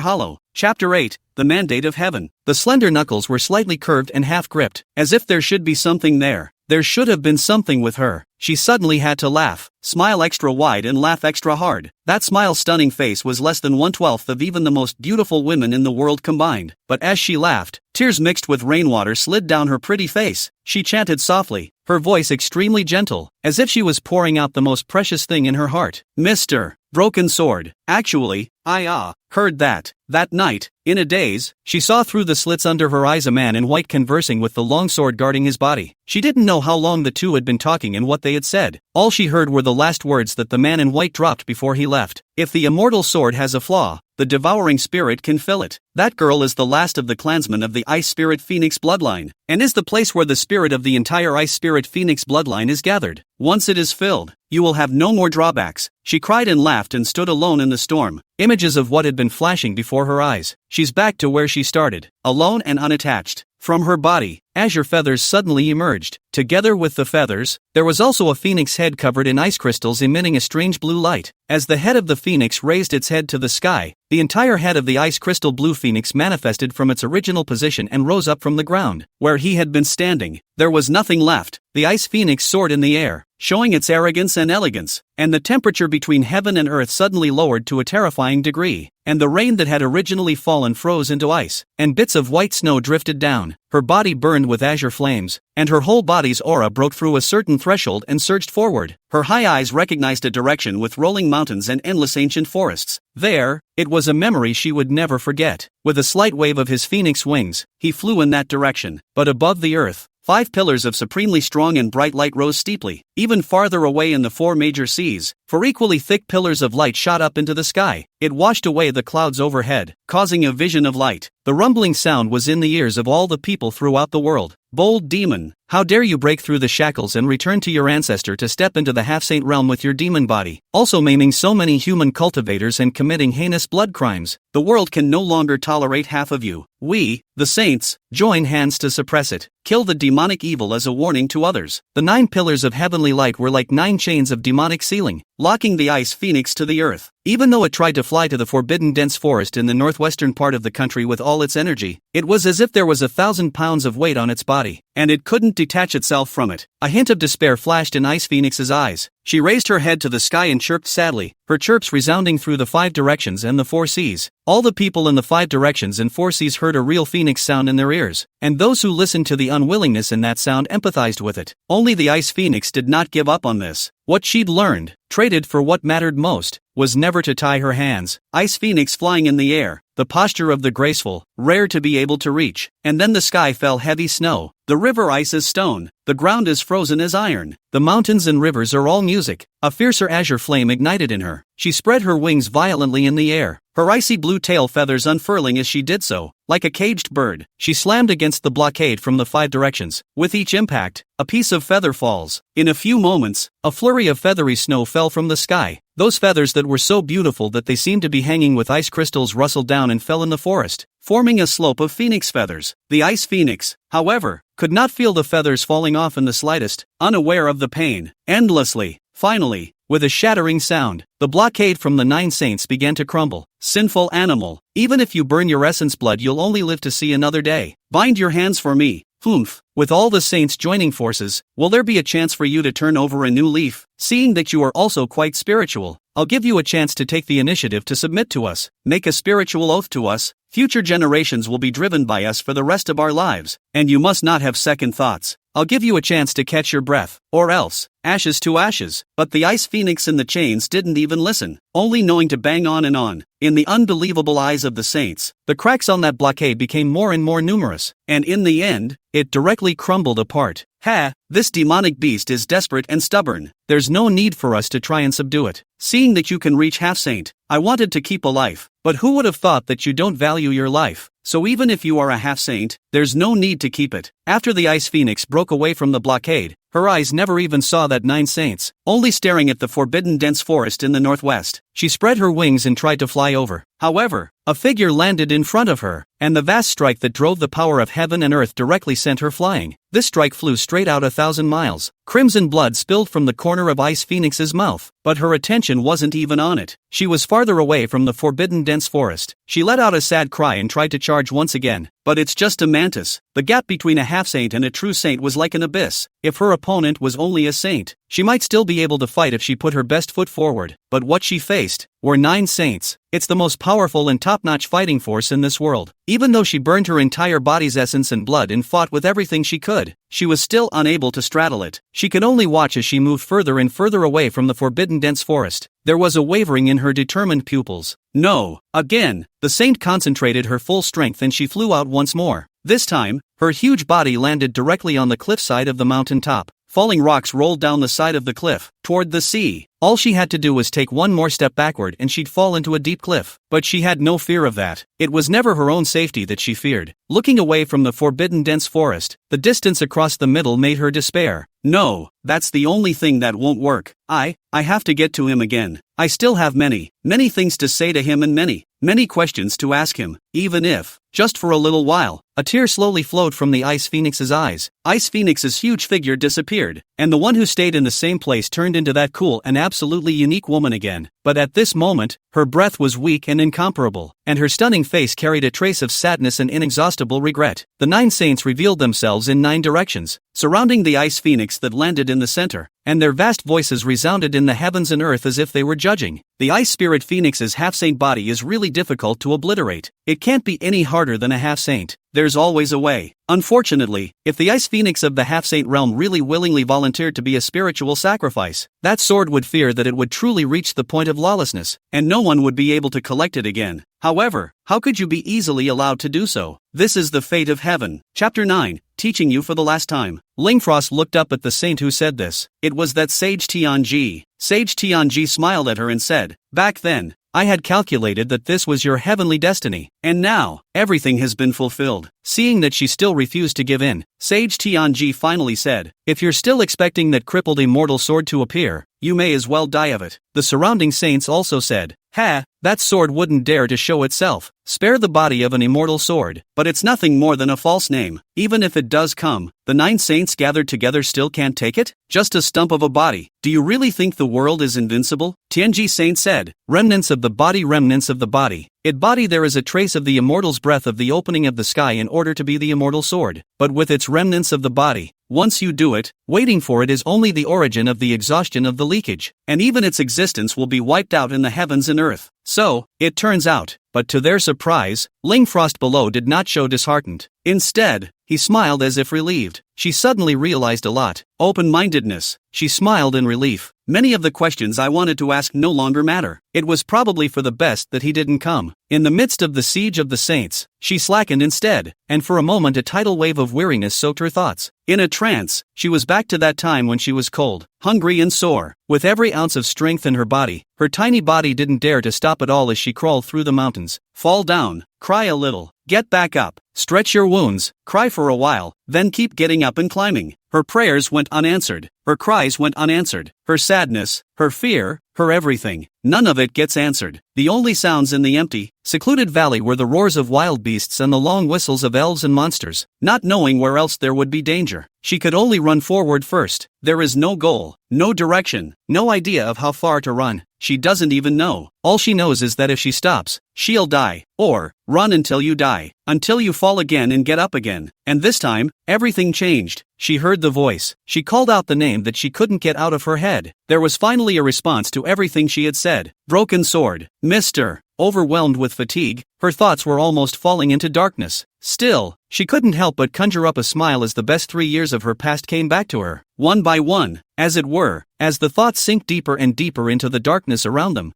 [SPEAKER 1] hollow. Chapter 8, The Mandate of Heaven. The slender knuckles were slightly curved and half-gripped, as if there should be something there. There should have been something with her. she suddenly had to laugh, smile extra wide and laugh extra hard. That smile's stunning face was less than 1/12 of even the most beautiful women in the world combined. But as she laughed, tears mixed with rainwater slid down her pretty face. She chanted softly, her voice extremely gentle, as if she was pouring out the most precious thing in her heart. Mr. Broken Sword. Actually, I heard that. That night, in a daze, she saw through the slits under her eyes a man in white conversing with the long sword guarding his body. She didn't know how long the two had been talking and what they had said. All she heard were the last words that the man in white dropped before he left. If the immortal sword has a flaw, the devouring spirit can fill it. That girl is the last of the clansmen of the Ice Spirit Phoenix bloodline, and is the place where the spirit of the entire Ice Spirit Phoenix bloodline is gathered. Once it is filled, you will have no more drawbacks. She cried and laughed and stood alone in the storm. Images of what had been flashing before her eyes. She's back to where she started, alone and unattached. From her body, azure feathers suddenly emerged. Together with the feathers, there was also a phoenix head covered in ice crystals emitting a strange blue light. As the head of the phoenix raised its head to the sky, the entire head of the ice crystal blue phoenix manifested from its original position and rose up from the ground. Where he had been standing, there was nothing left. The ice phoenix soared in the air, showing its arrogance and elegance, and the temperature between heaven and earth suddenly lowered to a terrifying degree, and the rain that had originally fallen froze into ice, and bits of white snow drifted down. Her body burned with azure flames, and her whole body's aura broke through a certain threshold and surged forward. Her high eyes recognized a direction with rolling mountains and endless ancient forests. There, it was a memory she would never forget. With a slight wave of his phoenix wings, he flew in that direction, but above the earth, 5 pillars of supremely strong and bright light rose steeply. Even farther away in the 4 major seas, 4 equally thick pillars of light shot up into the sky. It washed away the clouds overhead, causing a vision of light. The rumbling sound was in the ears of all the people throughout the world. Bold demon, how dare you break through the shackles and return to your ancestor to step into the half-saint realm with your demon body, also maiming so many human cultivators and committing heinous blood crimes. The world can no longer tolerate half of you. We, the saints, join hands to suppress it. Kill the demonic evil as a warning to others. The 9 pillars of heavenly light were like 9 chains of demonic sealing, locking the ice phoenix to the earth. Even though it tried to fly to the forbidden dense forest in the northwestern part of the country with all its energy, it was as if there was 1,000 pounds of weight on its body, and it couldn't detach itself from it. A hint of despair flashed in Ice Phoenix's eyes. She raised her head to the sky and chirped sadly, her chirps resounding through the 5 directions and the 4 seas. All the people in the 5 directions and 4 seas heard a real phoenix sound in their ears, and those who listened to the unwillingness in that sound empathized with it. Only the Ice Phoenix did not give up on this. What she'd learned, traded for what mattered most, was never to tie her hands. Ice Phoenix flying in the air, the posture of the graceful, rare to be able to reach, and then the sky fell heavy snow. The river ice is stone, the ground is frozen as iron. The mountains and rivers are all music. A fiercer azure flame ignited in her. She spread her wings violently in the air, her icy blue tail feathers unfurling as she did so. Like a caged bird, she slammed against the blockade from the 5 directions. With each impact, a piece of feather falls. In a few moments, a flurry of feathery snow fell from the sky. Those feathers that were so beautiful that they seemed to be hanging with ice crystals rustled down and fell in the forest, forming a slope of phoenix feathers. The Ice Phoenix, however, could not feel the feathers falling off in the slightest, unaware of the pain. Endlessly, finally, with a shattering sound, the blockade from the 9 saints began to crumble. Sinful animal, even if you burn your essence blood you'll only live to see another day. Bind your hands for me. Humph. With all the saints joining forces, will there be a chance for you to turn over a new leaf? Seeing that you are also quite spiritual, I'll give you a chance to take the initiative to submit to us. Make a spiritual oath to us. Future generations will be driven by us for the rest of our lives, and you must not have second thoughts. I'll give you a chance to catch your breath, or else, ashes to ashes. But the Ice Phoenix in the chains didn't even listen, only knowing to bang on and on. In the unbelievable eyes of the saints, the cracks on that blockade became more and more numerous, and in the end, it directly crumbled apart. Ha! This demonic beast is desperate and stubborn. There's no need for us to try and subdue it. Seeing that you can reach half-saint, I wanted to keep a life, but who would have thought that you don't value your life? So even if you are a half-saint, there's no need to keep it. After the Ice Phoenix broke away from the blockade, her eyes never even saw that 9 saints, only staring at the forbidden dense forest in the northwest. She spread her wings and tried to fly over. However, a figure landed in front of her, and the vast strike that drove the power of heaven and earth directly sent her flying. This strike flew straight out 1,000 miles. Crimson blood spilled from the corner of Ice Phoenix's mouth, but her attention wasn't even on it. She was farther away from the forbidden dense forest. She let out a sad cry and tried to charge once again. But it's just a mantis. The gap between a half-saint and a true saint was like an abyss. If her opponent was only a saint, she might still be able to fight if she put her best foot forward. But what she faced were 9 saints. It's the most powerful and top-notch fighting force in this world. Even though she burned her entire body's essence and blood and fought with everything she could, she was still unable to straddle it. She could only watch as she moved further and further away from the forbidden dense forest. There was a wavering in her determined pupils. No, again. The saint concentrated her full strength and she flew out once more. This time, her huge body landed directly on the cliffside of the mountain top. Falling rocks rolled down the side of the cliff, toward the sea. All she had to do was take one more step backward and she'd fall into a deep cliff. But she had no fear of that. It was never her own safety that she feared. Looking away from the forbidden dense forest, the distance across the middle made her despair. No, that's the only thing that won't work. I have to get to him again. I still have many things to say to him and many questions to ask him, even if, just for a little while, a tear slowly flowed from the Ice Phoenix's eyes. Ice Phoenix's huge figure disappeared, and the one who stayed in the same place turned into that cool and absolutely unique woman again. But at this moment, her breath was weak and incomparable, and her stunning face carried a trace of sadness and inexhaustible regret. The 9 saints revealed themselves in 9 directions, surrounding the Ice Phoenix that landed in the center, and their vast voices resounded in the heavens and earth as if they were judging. The Ice Spirit Phoenix's half-saint body is really difficult to obliterate. It can't be any harder than a half-saint. There's always a way. Unfortunately, if the Ice Phoenix of the half-saint realm really willingly volunteered to be a spiritual sacrifice, that sword would fear that it would truly reach the point of lawlessness, and no one would be able to collect it again. However, how could you be easily allowed to do so? This is the fate of heaven. Chapter 9, Teaching You for the Last Time. Ling looked up at the saint who said this. It was that sage Tian Ji. Sage Tian Ji smiled at her and said, "Back then, I had calculated that this was your heavenly destiny, and now, everything has been fulfilled." Seeing that she still refused to give in, Sage Tian Ji finally said, "If you're still expecting that crippled immortal sword to appear, you may as well die of it." The surrounding saints also said, "Ha, that sword wouldn't dare to show itself. Spare the body of an immortal sword, but it's nothing more than a false name. Even if it does come, the 9 saints gathered together still can't take it? Just a stump of a body. Do you really think the world is invincible?" Tian Ji saint said, "Remnants of the body, remnants of the body. It body there is a trace of the immortal's breath of the opening of the sky in order to be the immortal sword, but with its remnants of the body, once you do it, waiting for it is only the origin of the exhaustion of the leakage, and even its existence will be wiped out in the heavens and earth. So, it turns out." But to their surprise, Ling below did not show disheartened. Instead, he smiled as if relieved. She suddenly realized a lot. Open-mindedness. She smiled in relief. Many of the questions I wanted to ask no longer matter. It was probably for the best that he didn't come. In the midst of the siege of the saints, she slackened instead, and for a moment a tidal wave of weariness soaked her thoughts. In a trance, she was back to that time when she was cold, hungry and sore. With every ounce of strength in her body, her tiny body didn't dare to stop at all as she crawled through the mountains. Fall down, cry a little, get back up, stretch your wounds, cry for a while, then keep getting up and climbing. Her prayers went unanswered. Her cries went unanswered. Her sadness, her fear, her everything. None of it gets answered. The only sounds in the empty, secluded valley were the roars of wild beasts and the long whistles of elves and monsters. Not knowing where else there would be danger, she could only run forward first. There is no goal, no direction, no idea of how far to run. She doesn't even know. All she knows is that if she stops, she'll die. Or, run until you die. Until you fall again and get up again. And this time, everything changed. She heard the voice. She called out the name that she couldn't get out of her head. There was finally a response to everything she had said. Broken sword. Mister. Overwhelmed with fatigue, her thoughts were almost falling into darkness. Still, she couldn't help but conjure up a smile as the best 3 years of her past came back to her. One by one, as it were, as the thoughts sink deeper and deeper into the darkness around them.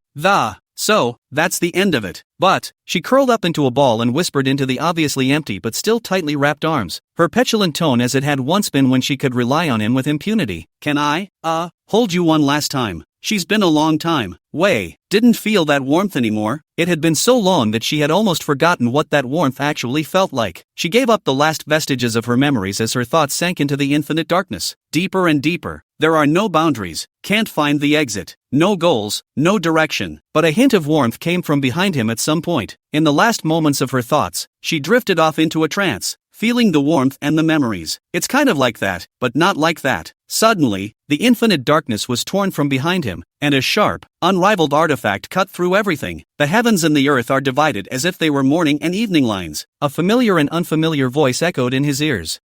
[SPEAKER 1] So, that's the end of it. But, she curled up into a ball and whispered into the obviously empty but still tightly wrapped arms, her petulant tone as it had once been when she could rely on him with impunity. "Can I, hold you one last time?" She's been a long time. Didn't feel that warmth anymore. It had been so long that she had almost forgotten what that warmth actually felt like. She gave up the last vestiges of her memories as her thoughts sank into the infinite darkness. Deeper and deeper. There are no boundaries. Can't find the exit. No goals, no direction. But a hint of warmth came from behind him at some point. In the last moments of her thoughts, she drifted off into a trance, feeling the warmth and the memories. It's kind of like that, but not like that. Suddenly, the infinite darkness was torn from behind him, and a sharp, unrivaled artifact cut through everything. The heavens and the earth are divided as if they were morning and evening lines. A familiar and unfamiliar voice echoed in his ears.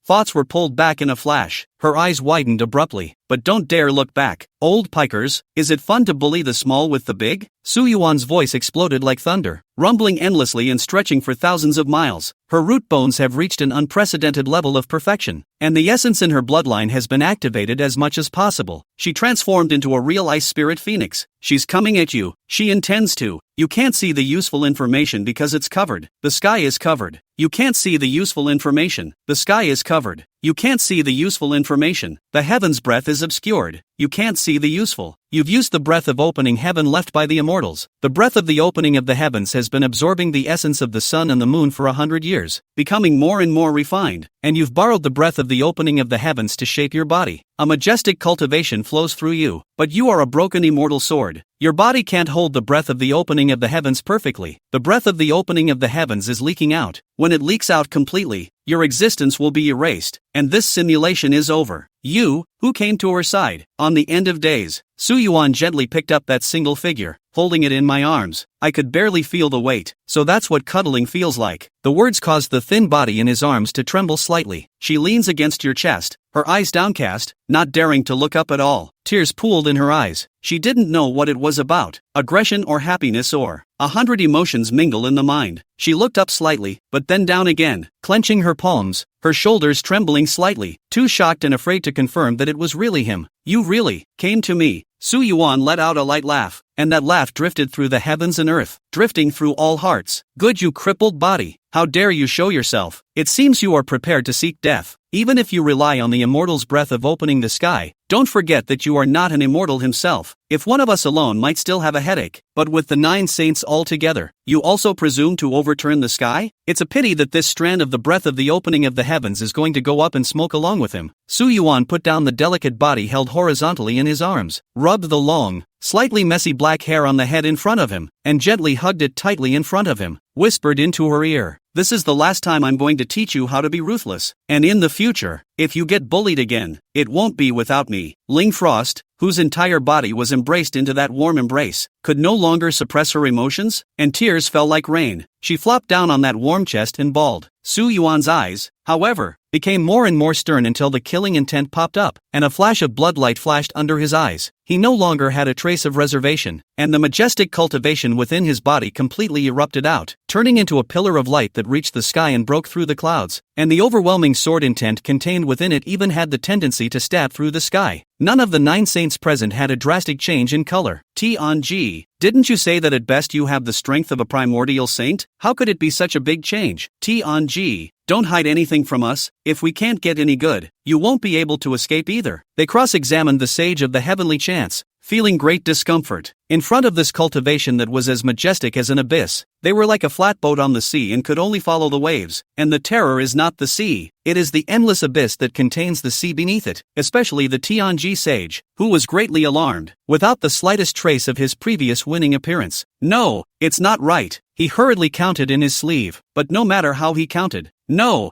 [SPEAKER 1] Thoughts were pulled back in a flash. Her eyes widened abruptly. But don't dare look back. Old pikers, is it fun to bully the small with the big? Su Yuan's voice exploded like thunder, rumbling endlessly and stretching for thousands of miles. Her root bones have reached an unprecedented level of perfection, and the essence in her bloodline has been activated as much as possible. She transformed into a real ice spirit phoenix. She's coming at you. She intends to. You can't see the useful information because it's covered. The sky is covered. You can't see the useful information. The sky is covered. You can't see the useful information. The heaven's breath is obscured. You can't see the useful. You've used the breath of opening heaven left by the immortals. The breath of the opening of the heavens has been absorbing the essence of the sun and the moon for 100 years, becoming more and more refined, and you've borrowed the breath of the opening of the heavens to shape your body. A majestic cultivation flows through you, but you are a broken immortal sword. Your body can't hold the breath of the opening of the heavens perfectly. The breath of the opening of the heavens is leaking out. When it leaks out completely, your existence will be erased, and this simulation is over. You, who came to her side, on the end of days. Su Yuan gently picked up that single figure, holding it in my arms. I could barely feel the weight. So that's what cuddling feels like. The words caused the thin body in his arms to tremble slightly. She leans against your chest, her eyes downcast, not daring to look up at all. Tears pooled in her eyes. She didn't know what it was about, aggression or happiness or 100 emotions mingle in the mind. She looked up slightly, but then down again, clenching her palms, her shoulders trembling slightly, too shocked and afraid to confirm that it was really him. You really came to me. Su Yuan let out a light laugh, and that laugh drifted through the heavens and earth, drifting through all hearts. Good, you crippled body. How dare you show yourself? It seems you are prepared to seek death. Even if you rely on the immortal's breath of opening the sky, don't forget that you are not an immortal himself. If one of us alone might still have a headache, but with the 9 saints all together, you also presume to overturn the sky? It's a pity that this strand of the breath of the opening of the heavens is going to go up in smoke along with him. Su Yuan put down the delicate body held horizontally in his arms, rubbed the long, slightly messy black hair on the head in front of him, and gently hugged it tightly in front of him, whispered into her ear. This is the last time I'm going to teach you how to be ruthless. And in the future, if you get bullied again, it won't be without me. Ling Frost, whose entire body was embraced into that warm embrace, could no longer suppress her emotions, and tears fell like rain. She flopped down on that warm chest and bawled. Su Yuan's eyes, however, became more and more stern until the killing intent popped up, and a flash of bloodlight flashed under his eyes. He no longer had a trace of reservation, and the majestic cultivation within his body completely erupted out, turning into a pillar of light that reached the sky and broke through the clouds, and the overwhelming sword intent contained within it even had the tendency to stab through the sky. None of the 9 saints present had a drastic change in color. Tian Ji, didn't you say that at best you have the strength of a primordial saint? How could it be such a big change? Tian Ji, don't hide anything from us. If we can't get any good, you won't be able to escape either. They cross-examined the sage of the heavenly chance, feeling great discomfort. In front of this cultivation that was as majestic as an abyss, they were like a flatboat on the sea and could only follow the waves. And the terror is not the sea, it is the endless abyss that contains the sea beneath it, especially the Tian Ji sage, who was greatly alarmed, without the slightest trace of his previous winning appearance. No, it's not right. He hurriedly counted in his sleeve, but no matter how he counted, no,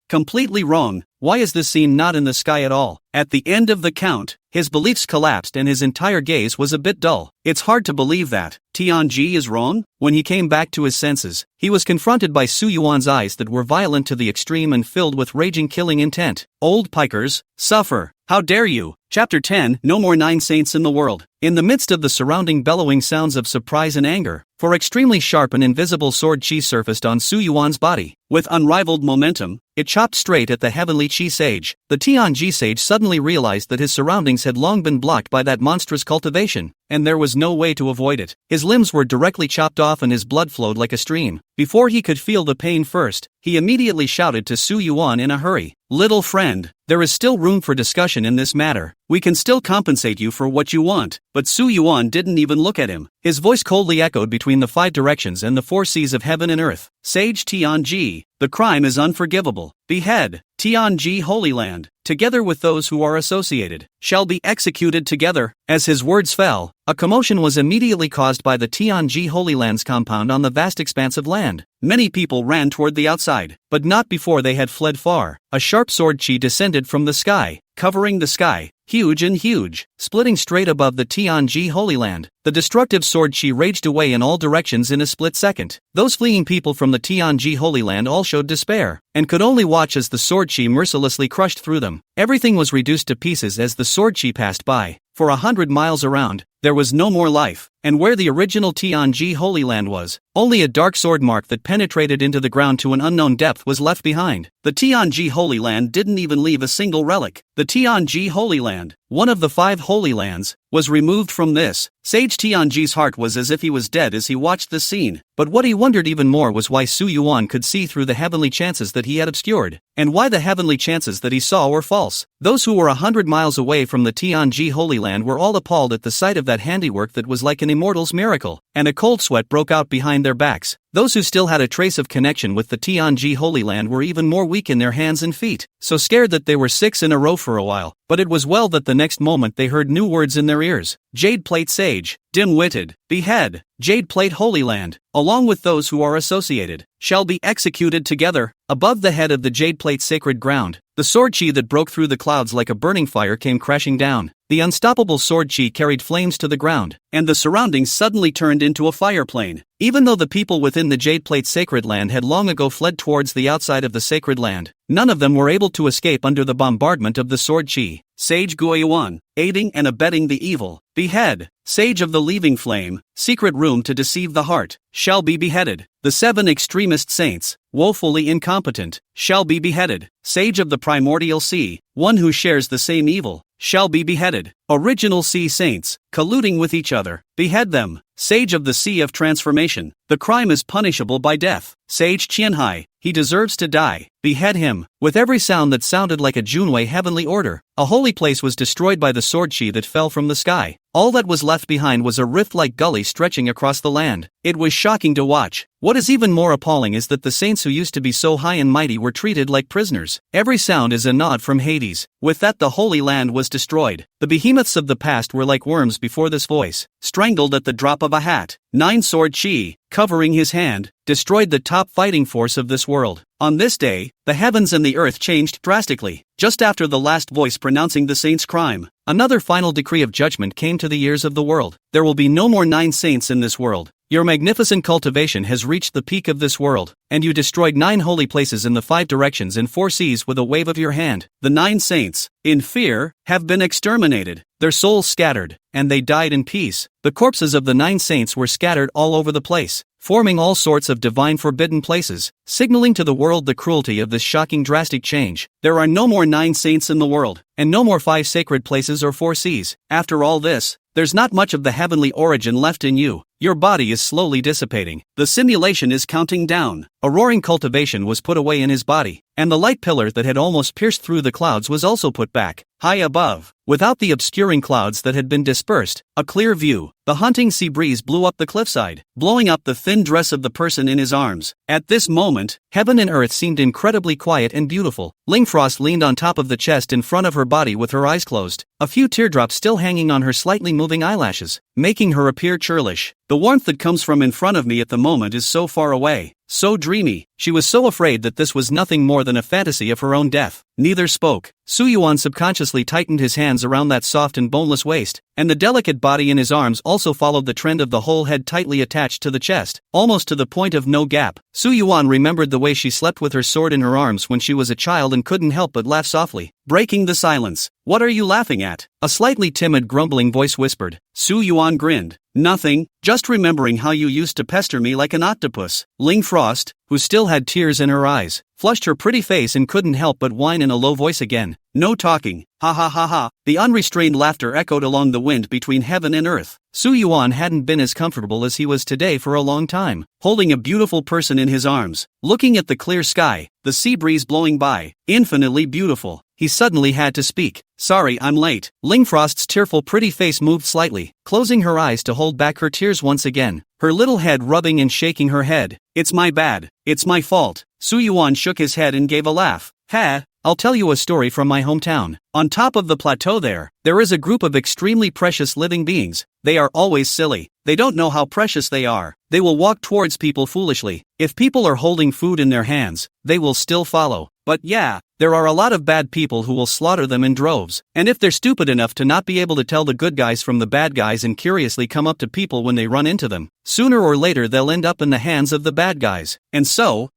[SPEAKER 1] completely wrong. Why is this scene not in the sky at all? At the end of the count, his beliefs collapsed and his entire gaze was a bit dull. It's hard to believe that Tian Ji is wrong. When he came back to his senses, he was confronted by Su Yuan's eyes that were violent to the extreme and filled with raging killing intent. Old pikers, suffer. How dare you? Chapter 10, No more 9 saints in the world. In the midst of the surrounding bellowing sounds of surprise and anger, for extremely sharp and invisible sword chi surfaced on Su Yuan's body. With unrivaled momentum, it chopped straight at the heavenly chi sage. The Tian Ji sage suddenly realized that his surroundings had long been blocked by that monstrous cultivation, and there was no way to avoid it. His limbs were directly chopped off and his blood flowed like a stream. Before he could feel the pain first, he immediately shouted to Su Yuan in a hurry. Little friend, there is still room for discussion in this matter. we can still compensate you for what you want. But Su Yuan didn't even look at him. His voice coldly echoed between the 5 directions and the 4 seas of heaven and earth. Sage Tian Ji, the crime is unforgivable. Behead. Tian Ji Holy Land, together with those who are associated, shall be executed together. As his words fell, a commotion was immediately caused by the Tian Ji Holy Land's compound on the vast expanse of land. Many people ran toward the outside, but not before they had fled far. A sharp sword chi descended from the sky, covering the sky, huge, splitting straight above the Tian Ji Holy Land. The destructive sword chi raged away in all directions in a split second. Those fleeing people from the Tian Ji Holy Land all showed despair, and could only watch as the sword chi mercilessly crushed through them. Everything was reduced to pieces as the sword chi passed by. For 100 miles around, there was no more life, and where the original Tian Ji Holy Land was, only a dark sword mark that penetrated into the ground to an unknown depth was left behind. The Tian Ji Holy Land didn't even leave a single relic. The Tian Ji Holy Land, one of the 5 holy lands, was removed from this. Sage Tian Ji's heart was as if he was dead as he watched this scene, but what he wondered even more was why Su Yuan could see through the heavenly chances that he had obscured, and why the heavenly chances that he saw were false. Those who were 100 miles away from the Tian Ji Holy Land were all appalled at the sight of that handiwork that was like an immortal's miracle, and a cold sweat broke out behind their backs. Those who still had a trace of connection with the Tian Ji Holy Land were even more weak in their hands and feet, so scared that they were 6 in a row for a while. But it was well that the next moment they heard new words in their ears. Jade Plate Sage, dim-witted, behead. Jade Plate Holy Land, along with those who are associated, shall be executed together. Above the head of the Jade Plate sacred ground, the sword chi that broke through the clouds like a burning fire came crashing down. The unstoppable sword chi carried flames to the ground, and the surroundings suddenly turned into a fire plane. Even though the people within the Jade Plate sacred land had long ago fled towards the outside of the sacred land, none of them were able to escape under the bombardment of the sword chi. Sage Guiyuan, aiding and abetting the evil, behead. Sage of the leaving flame, secret room to deceive the heart, shall be beheaded. The 7 extremist saints, woefully incompetent, shall be beheaded. Sage of the primordial sea, one who shares the same evil, shall be beheaded. Original sea saints, colluding with each other, behead them. Sage of the Sea of Transformation, the crime is punishable by death. Sage Qianhai, he deserves to die, behead him. With every sound that sounded like a Junwei heavenly order, a holy place was destroyed by the sword chi that fell from the sky. All that was left behind was a rift-like gully stretching across the land. It was shocking to watch. What is even more appalling is that the saints who used to be so high and mighty were treated like prisoners. Every sound is a nod from Hades. With that, the Holy Land was destroyed. The behemoths of the past were like worms before this voice, strangled at the drop of a hat. 9 sword chi, covering his hand, destroyed the top fighting force of this world. On this day, the heavens and the earth changed drastically. Just after the last voice pronouncing the saints' crime, another final decree of judgment came to the ears of the world. There will be no more 9 saints in this world. Your magnificent cultivation has reached the peak of this world, and you destroyed 9 holy places in the 5 directions and 4 seas with a wave of your hand. The 9 saints, in fear, have been exterminated, their souls scattered, and they died in peace. The corpses of the 9 saints were scattered all over the place, forming all sorts of divine forbidden places, signaling to the world the cruelty of this shocking drastic change. There are no more 9 saints in the world, and no more 5 sacred places or 4 seas. After all this, there's not much of the heavenly origin left in you. Your body is slowly dissipating. The simulation is counting down. A roaring cultivation was put away in his body, and the light pillar that had almost pierced through the clouds was also put back, high above. Without the obscuring clouds that had been dispersed, a clear view, the haunting sea breeze blew up the cliffside, blowing up the thin dress of the person in his arms. At this moment, heaven and earth seemed incredibly quiet and beautiful. Ling Frost leaned on top of the chest in front of her body with her eyes closed, a few teardrops still hanging on her slightly moving eyelashes, making her appear churlish. The warmth that comes from in front of me at the moment is so far away, so dreamy. She was so afraid that this was nothing more than a fantasy of her own death. Neither spoke. Su Yuan subconsciously tightened his hands around that soft and boneless waist, and the delicate body in his arms also followed the trend of the whole head tightly attached to the chest, almost to the point of no gap. Su Yuan remembered the way she slept with her sword in her arms when she was a child and couldn't help but laugh softly, breaking the silence. "What are you laughing at?" a slightly timid grumbling voice whispered. Su Yuan grinned. "Nothing, just remembering how you used to pester me like an octopus." Ling Frost, who still had tears in her eyes, flushed her pretty face and couldn't help but whine in a low voice again. No talking, ha ha ha ha. The unrestrained laughter echoed along the wind between heaven and earth. Su Yuan hadn't been as comfortable as he was today for a long time, holding a beautiful person in his arms, looking at the clear sky, the sea breeze blowing by, infinitely beautiful. He suddenly had to speak. Sorry, I'm late. Ling Frost's tearful pretty face moved slightly, closing her eyes to hold back her tears once again, her little head rubbing and shaking her head. It's my bad. It's my fault. Su Yuan shook his head and gave a laugh. Ha! I'll tell you a story from my hometown. On top of the plateau there is a group of extremely precious living beings. They are always silly. They don't know how precious they are. They will walk towards people foolishly. If people are holding food in their hands, they will still follow. But yeah, there are a lot of bad people who will slaughter them in droves. And if they're stupid enough to not be able to tell the good guys from the bad guys and curiously come up to people when they run into them, sooner or later they'll end up in the hands of the bad guys. And so,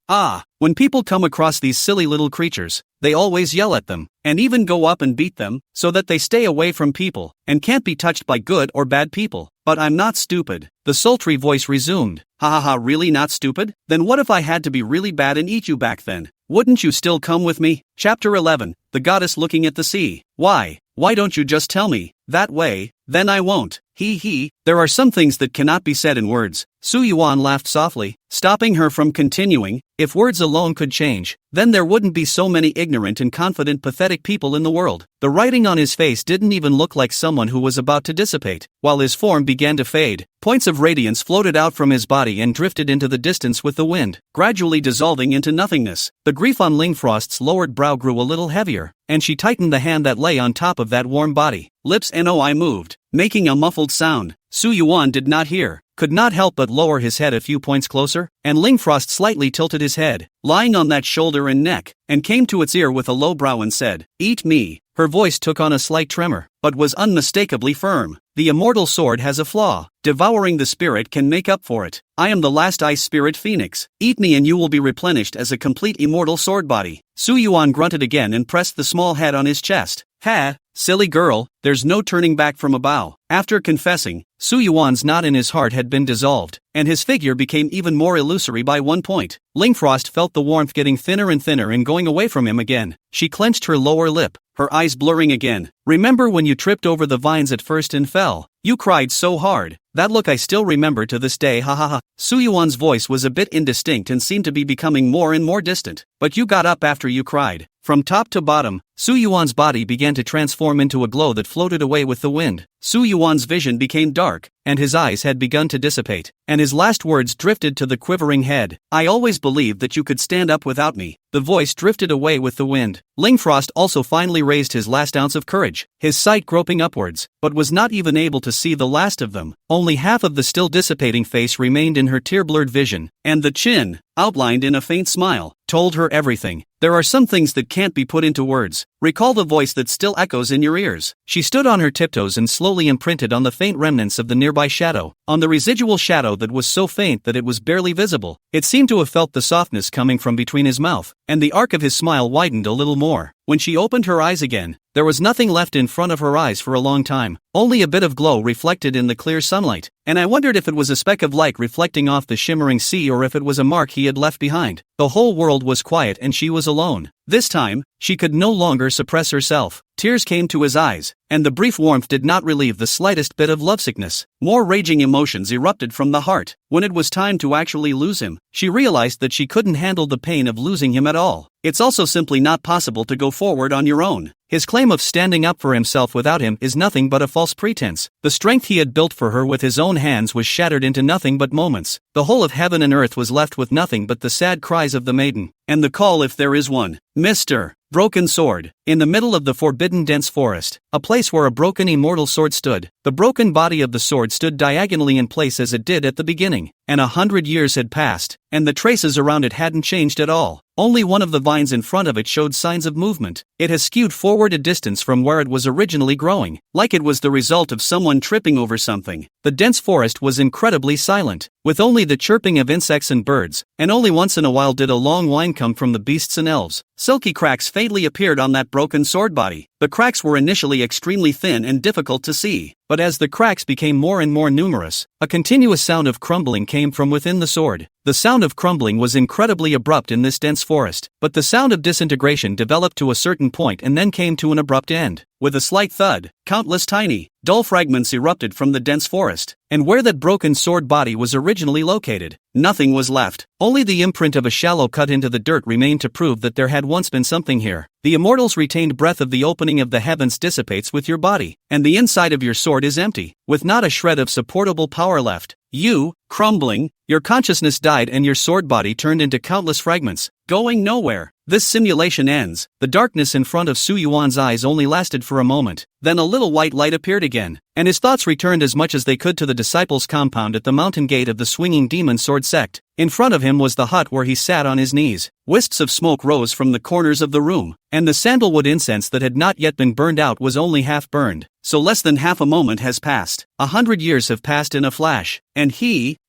[SPEAKER 1] when people come across these silly little creatures, they always yell at them, and even go up and beat them, so that they stay away from people, and can't be touched by good or bad people. But I'm not stupid, the sultry voice resumed. Ha ha ha, really not stupid? Then what if I had to be really bad and eat you back then? Wouldn't you still come with me? Chapter 11, The Goddess Looking at the Sea. Why don't you just tell me? That way, then I won't. He. There are some things that cannot be said in words. Su Yuan laughed softly, stopping her from continuing. If words alone could change, then there wouldn't be so many ignorant and confident pathetic people in the world. The writing on his face didn't even look like someone who was about to dissipate. While his form began to fade, points of radiance floated out from his body and drifted into the distance with the wind, gradually dissolving into nothingness. The grief on Ling Frost's lowered brow grew a little heavier, and she tightened the hand that lay on top of that warm body. Lips and eye moved, making a muffled sound. Su Yuan did not hear, could not help but lower his head a few points closer, and Ling Frost slightly tilted his head, lying on that shoulder and neck, and came to its ear with a low brow and said, "Eat me." Her voice took on a slight tremor, but was unmistakably firm. The immortal sword has a flaw. Devouring the spirit can make up for it. I am the last ice spirit phoenix. Eat me and you will be replenished as a complete immortal sword body. Su Yuan grunted again and pressed the small head on his chest. Ha, silly girl, there's no turning back from a bow. After confessing, Su Yuan's knot in his heart had been dissolved, and his figure became even more illusory by 1 point. Ling Frost felt the warmth getting thinner and thinner and going away from him again. She clenched her lower lip, her eyes blurring again. Remember when you tripped over the vines at first and fell? You cried so hard. That look I still remember to this day, ha ha ha. Su Yuan's voice was a bit indistinct and seemed to be becoming more and more distant. But you got up after you cried. From top to bottom, Su Yuan's body began to transform into a glow that floated away with the wind. Su Yuan's vision became dark, and his eyes had begun to dissipate, and his last words drifted to the quivering head. I always believed that you could stand up without me. The voice drifted away with the wind. Ling Frost also finally raised his last ounce of courage, his sight groping upwards, but was not even able to see the last of them. Only half of the still dissipating face remained in her tear-blurred vision, and the chin, outlined in a faint smile, told her everything. There are some things that can't be put into words. Recall the voice that still echoes in your ears. She stood on her tiptoes and slowly imprinted on the faint remnants of the nearby shadow, on the residual shadow that was so faint that it was barely visible. It seemed to have felt the softness coming from between his mouth, and the arc of his smile widened a little more. When she opened her eyes again, there was nothing left in front of her eyes for a long time, only a bit of glow reflected in the clear sunlight, and I wondered if it was a speck of light reflecting off the shimmering sea or if it was a mark he had left behind. The whole world was quiet and she was alone. This time, she could no longer suppress herself. Tears came to his eyes, and the brief warmth did not relieve the slightest bit of lovesickness. More raging emotions erupted from the heart. When it was time to actually lose him, she realized that she couldn't handle the pain of losing him at all. It's also simply not possible to go forward on your own. His claim of standing up for himself without him is nothing but a false pretense. The strength he had built for her with his own hands was shattered into nothing but moments. The whole of heaven and earth was left with nothing but the sad cries of the maiden, and the call if there is one. Mr. Broken Sword. In the middle of the forbidden dense forest, a place where a broken immortal sword stood. The broken body of the sword stood diagonally in place as it did at the beginning, and 100 years had passed, and the traces around it hadn't changed at all. Only one of the vines in front of it showed signs of movement. It has skewed forward a distance from where it was originally growing, like it was the result of someone tripping over something. The dense forest was incredibly silent, with only the chirping of insects and birds, and only once in a while did a long whine come from the beasts and elves. Silky cracks faintly appeared on that broken sword body. The cracks were initially extremely thin and difficult to see, but as the cracks became more and more numerous, a continuous sound of crumbling came from within the sword. The sound of crumbling was incredibly abrupt in this dense forest, but the sound of disintegration developed to a certain point and then came to an abrupt end. With a slight thud, countless tiny, dull fragments erupted from the dense forest, and where that broken sword body was originally located, nothing was left. Only the imprint of a shallow cut into the dirt remained to prove that there had once been something here. The immortal's retained breath of the opening of the heavens dissipates with your body, and the inside of your sword is empty, with not a shred of supportable power left. You, crumbling, your consciousness died and your sword body turned into countless fragments, going nowhere. This simulation ends. The darkness in front of Su Yuan's eyes only lasted for a moment, then a little white light appeared again, and his thoughts returned as much as they could to the disciples' compound at the mountain gate of the swinging demon sword sect. In front of him was the hut where he sat on his knees. Wisps of smoke rose from the corners of the room, and the sandalwood incense that had not yet been burned out was only half burned. So less than half a moment has passed. 100 years have passed in a flash, and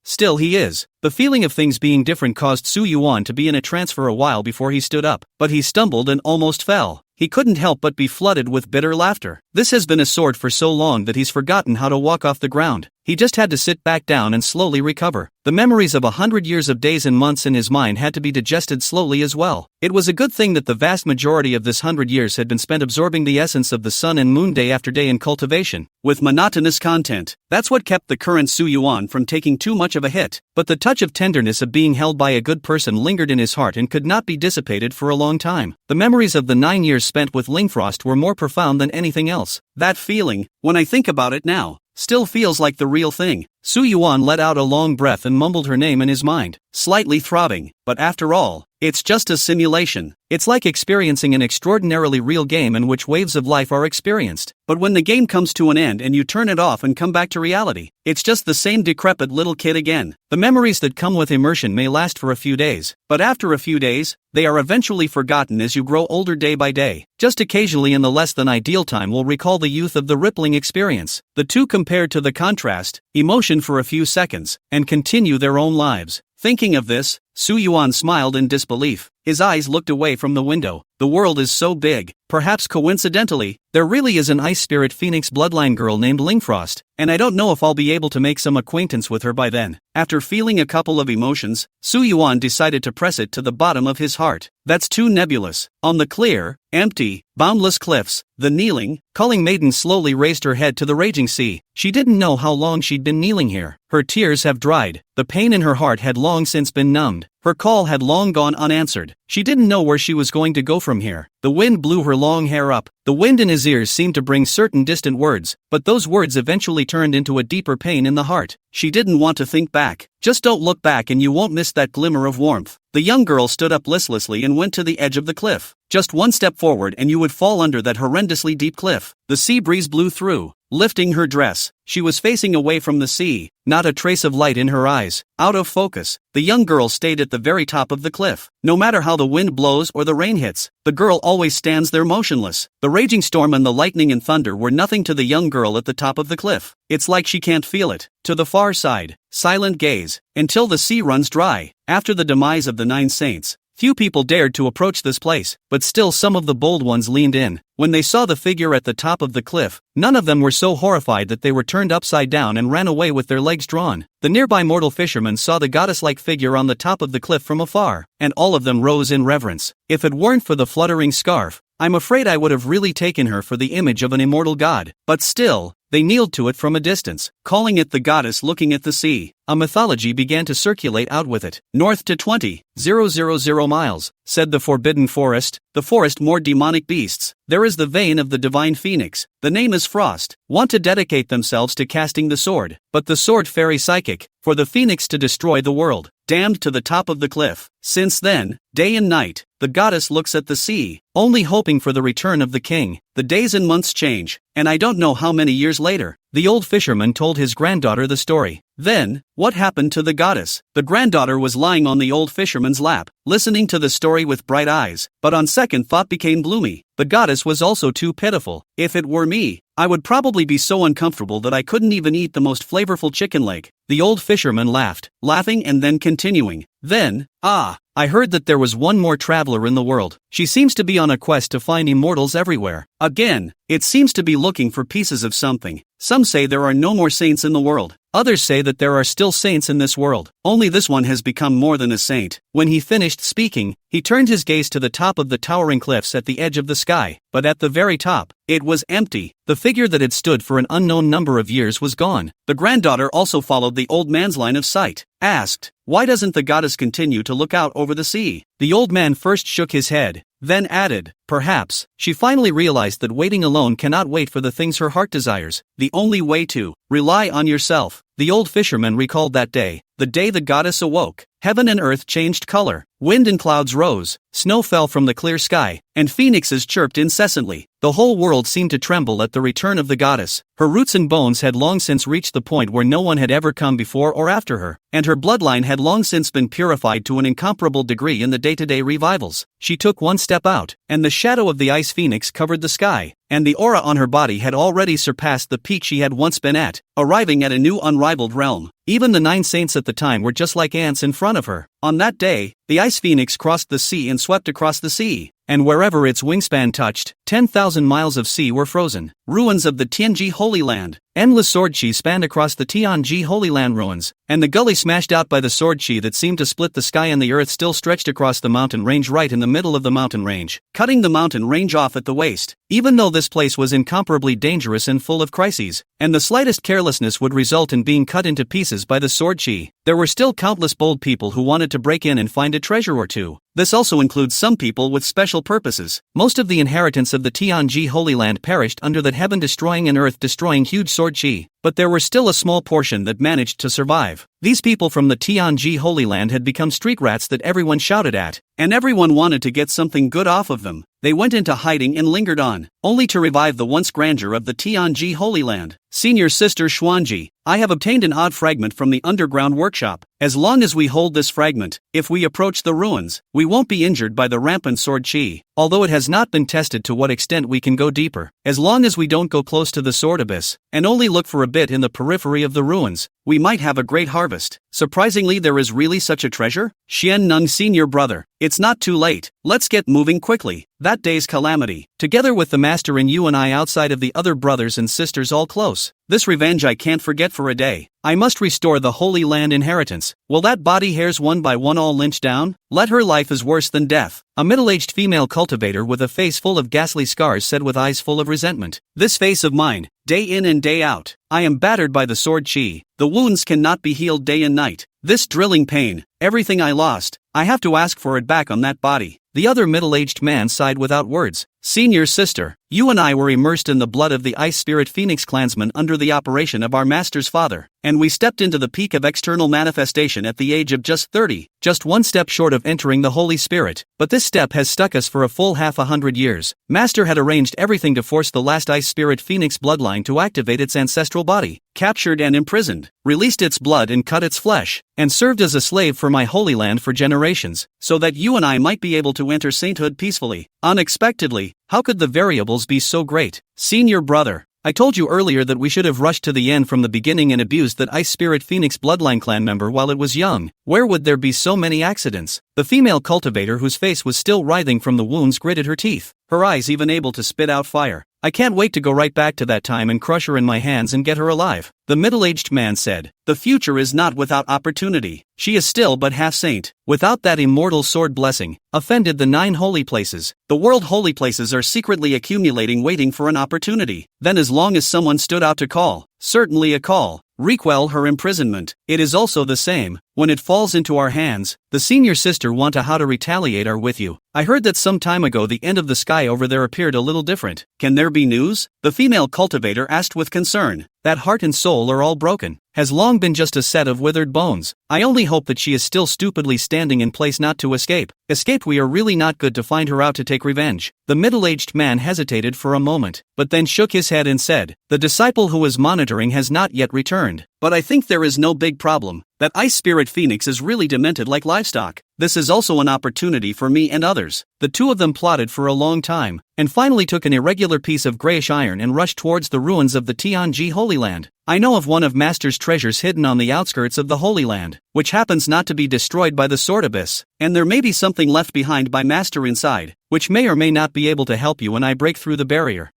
[SPEAKER 1] still he is. The feeling of things being different caused Su Yuan to be in a trance for a while before he stood up, but he stumbled and almost fell. He couldn't help but be flooded with bitter laughter. This has been a sword for so long that he's forgotten how to walk off the ground. He just had to sit back down and slowly recover. The memories of 100 years of days and months in his mind had to be digested slowly as well. It was a good thing that the vast majority of this 100 years had been spent absorbing the essence of the sun and moon day after day in cultivation, with monotonous content. That's what kept the current Su Yuan from taking too much of a hit. But the touch of tenderness of being held by a good person lingered in his heart and could not be dissipated for a long time. The memories of the 9 years spent with Ling were more profound than anything else. That feeling, when I think about it now, still feels like the real thing. Su Yuan let out a long breath and mumbled her name in his mind, slightly throbbing, but after all, it's just a simulation. It's like experiencing an extraordinarily real game in which waves of life are experienced. But when the game comes to an end and you turn it off and come back to reality, it's just the same decrepit little kid again. The memories that come with immersion may last for a few days, but after a few days, they are eventually forgotten as you grow older day by day. Just occasionally in the less than ideal time will recall the youth of the rippling experience. The two compared to the contrast, emotion for a few seconds, and continue their own lives. Thinking of this, Su Yuan smiled in disbelief. His eyes looked away from the window. The world is so big. Perhaps coincidentally, there really is an Ice Spirit Phoenix bloodline girl named Lingfrost, and I don't know if I'll be able to make some acquaintance with her by then. After feeling a couple of emotions, Su Yuan decided to press it to the bottom of his heart. That's too nebulous. On the clear, empty, boundless cliffs, the kneeling, calling maiden slowly raised her head to the raging sea. She didn't know how long she'd been kneeling here. Her tears have dried. The pain in her heart had long since been numbed. Her call had long gone unanswered. She didn't know where she was going to go from here. The wind blew her long hair up. The wind in his ears seemed to bring certain distant words, but those words eventually turned into a deeper pain in the heart. She didn't want to think back. Just don't look back and you won't miss that glimmer of warmth. The young girl stood up listlessly and went to the edge of the cliff. Just one step forward and you would fall under that horrendously deep cliff. The sea breeze blew through, lifting her dress. She was facing away from the sea, not a trace of light in her eyes, out of focus. The young girl stayed at the very top of the cliff. No matter how the wind blows or the rain hits, the girl always stands there motionless. The raging storm and the lightning and thunder were nothing to the young girl at the top of the cliff. It's like she can't feel it. To the far side, silent gaze, until the sea runs dry. After the demise of the 9 saints, few people dared to approach this place, but still some of the bold ones leaned in. When they saw the figure at the top of the cliff, none of them were so horrified that they were turned upside down and ran away with their legs drawn. The nearby mortal fishermen saw the goddess-like figure on the top of the cliff from afar, and all of them rose in reverence. If it weren't for the fluttering scarf, I'm afraid I would have really taken her for the image of an immortal god. But still, they kneeled to it from a distance, calling it the goddess looking at the sea. A mythology began to circulate out with it. North to 20,000 miles, said the forbidden forest, the forest more demonic beasts. There is the vein of the divine phoenix. The name is Frost. Want to dedicate themselves to casting the sword, but the sword fairy psychic, for the phoenix to destroy the world. Damned to the top of the cliff. Since then, day and night, the goddess looks at the sea, only hoping for the return of the king. The days and months change, and I don't know how many years later, the old fisherman told his granddaughter the story. Then, what happened to the goddess? The granddaughter was lying on the old fisherman's lap, listening to the story with bright eyes, but on second thought became gloomy. The goddess was also too pitiful. If it were me, I would probably be so uncomfortable that I couldn't even eat the most flavorful chicken leg. The old fisherman laughed, laughing and then continuing. Then, I heard that there was one more traveler in the world. She seems to be on a quest to find immortals everywhere. Again, it seems to be looking for pieces of something. Some say there are no more saints in the world. Others say that there are still saints in this world. Only this one has become more than a saint. When he finished speaking, he turned his gaze to the top of the towering cliffs at the edge of the sky, but at the very top, it was empty. The figure that had stood for an unknown number of years was gone. The granddaughter also followed the old man's line of sight. Asked, "Why doesn't the goddess continue to look out over the sea?" The old man first shook his head, then added, "Perhaps." She finally realized that waiting alone cannot wait for the things her heart desires. The only way to rely on yourself. The old fisherman recalled that day, the day the goddess awoke. Heaven and earth changed color, wind and clouds rose, snow fell from the clear sky, and phoenixes chirped incessantly. The whole world seemed to tremble at the return of the goddess. Her roots and bones had long since reached the point where no one had ever come before or after her, and her bloodline had long since been purified to an incomparable degree in the day-to-day revivals. She took one step out, and the shadow of the ice phoenix covered the sky, and the aura on her body had already surpassed the peak she had once been at, arriving at a new unrivaled realm. Even the 9 saints at the time were just like ants in front of her. On that day, the ice phoenix crossed the sea and swept across the sea, and wherever its wingspan touched, 10,000 miles of sea were frozen. Ruins of the Tian Ji Holy Land. Endless sword chi spanned across the Tian Ji Holy Land ruins, and the gully smashed out by the sword chi that seemed to split the sky and the earth still stretched across the mountain range right in the middle of the mountain range, cutting the mountain range off at the waist. Even though this place was incomparably dangerous and full of crises, and the slightest carelessness would result in being cut into pieces by the sword chi, there were still countless bold people who wanted to break in and find a treasure or two. This also includes some people with special purposes. Most of the inhabitants of the Tian Ji Holy Land perished under that heaven-destroying and earth-destroying huge sword chi, but there were still a small portion that managed to survive. These people from the Tian Ji Holy Land had become street rats that everyone shouted at, and everyone wanted to get something good off of them. They went into hiding and lingered on, only to revive the once grandeur of the Tian Ji Holy Land. Senior Sister Xuanji, I have obtained an odd fragment from the underground workshop. As long as we hold this fragment, if we approach the ruins, we won't be injured by the rampant sword chi, although it has not been tested to what extent we can go deeper. As long as we don't go close to the sword abyss, and only look for a bit in the periphery of the ruins, we might have a great harvest. Surprisingly, there is really such a treasure? Xian Nung, senior brother, it's not too late. Let's get moving quickly. That day's calamity, together with the master and you and I outside of the other brothers and sisters all close. This revenge I can't forget for a day. I must restore the Holy Land inheritance. Will that body hairs one by one all lynch down? Let her life is worse than death. A middle-aged female cultivator with a face full of ghastly scars said with eyes full of resentment. This face of mine, day in and day out. I am battered by the sword chi. The wounds cannot be healed day and night. This drilling pain, everything I lost, I have to ask for it back on that body. The other middle-aged man sighed without words. Senior sister, you and I were immersed in the blood of the Ice Spirit Phoenix clansman under the operation of our master's father, and we stepped into the peak of external manifestation at the age of just 30, just one step short of entering the Holy Spirit. But this step has stuck us for a full 100 years. Master had arranged everything to force the last Ice Spirit Phoenix bloodline to activate its ancestral body, captured and imprisoned, released its blood and cut its flesh, and served as a slave for my Holy Land for generations, so that you and I might be able to enter sainthood peacefully. Unexpectedly, how could the variables be so great? Senior brother, I told you earlier that we should have rushed to the end from the beginning and abused that Ice Spirit Phoenix bloodline clan member while it was young. Where would there be so many accidents? The female cultivator, whose face was still writhing from the wounds, gritted her teeth, her eyes even able to spit out fire. I can't wait to go right back to that time and crush her in my hands and get her alive. The middle-aged man said, the future is not without opportunity. She is still but half saint. Without that immortal sword blessing, offended the 9 holy places. The world holy places are secretly accumulating, waiting for an opportunity. Then as long as someone stood out to call, certainly a call, requel her imprisonment. It is also the same, when it falls into our hands. The senior sister want to how to retaliate are with you. I heard that some time ago the end of the sky over there appeared a little different. Can there be news? The female cultivator asked with concern. That heart and soul are all broken. Has long been just a set of withered bones. I only hope that she is still stupidly standing in place not to escape. Escape, we are really not good to find her out to take revenge. The middle-aged man hesitated for a moment, but then shook his head and said, the disciple who was monitoring has not yet returned. But I think there is no big problem. That Ice Spirit Phoenix is really demented like livestock. this is also an opportunity for me and others. The two of them plotted for a long time, and finally took an irregular piece of grayish iron and rushed towards the ruins of the Tian Ji Holy Land. I know of one of Master's treasures hidden on the outskirts of the Holy Land, which happens not to be destroyed by the Sword Abyss, and there may be something left behind by Master inside, which may or may not be able to help you when I break through the barrier.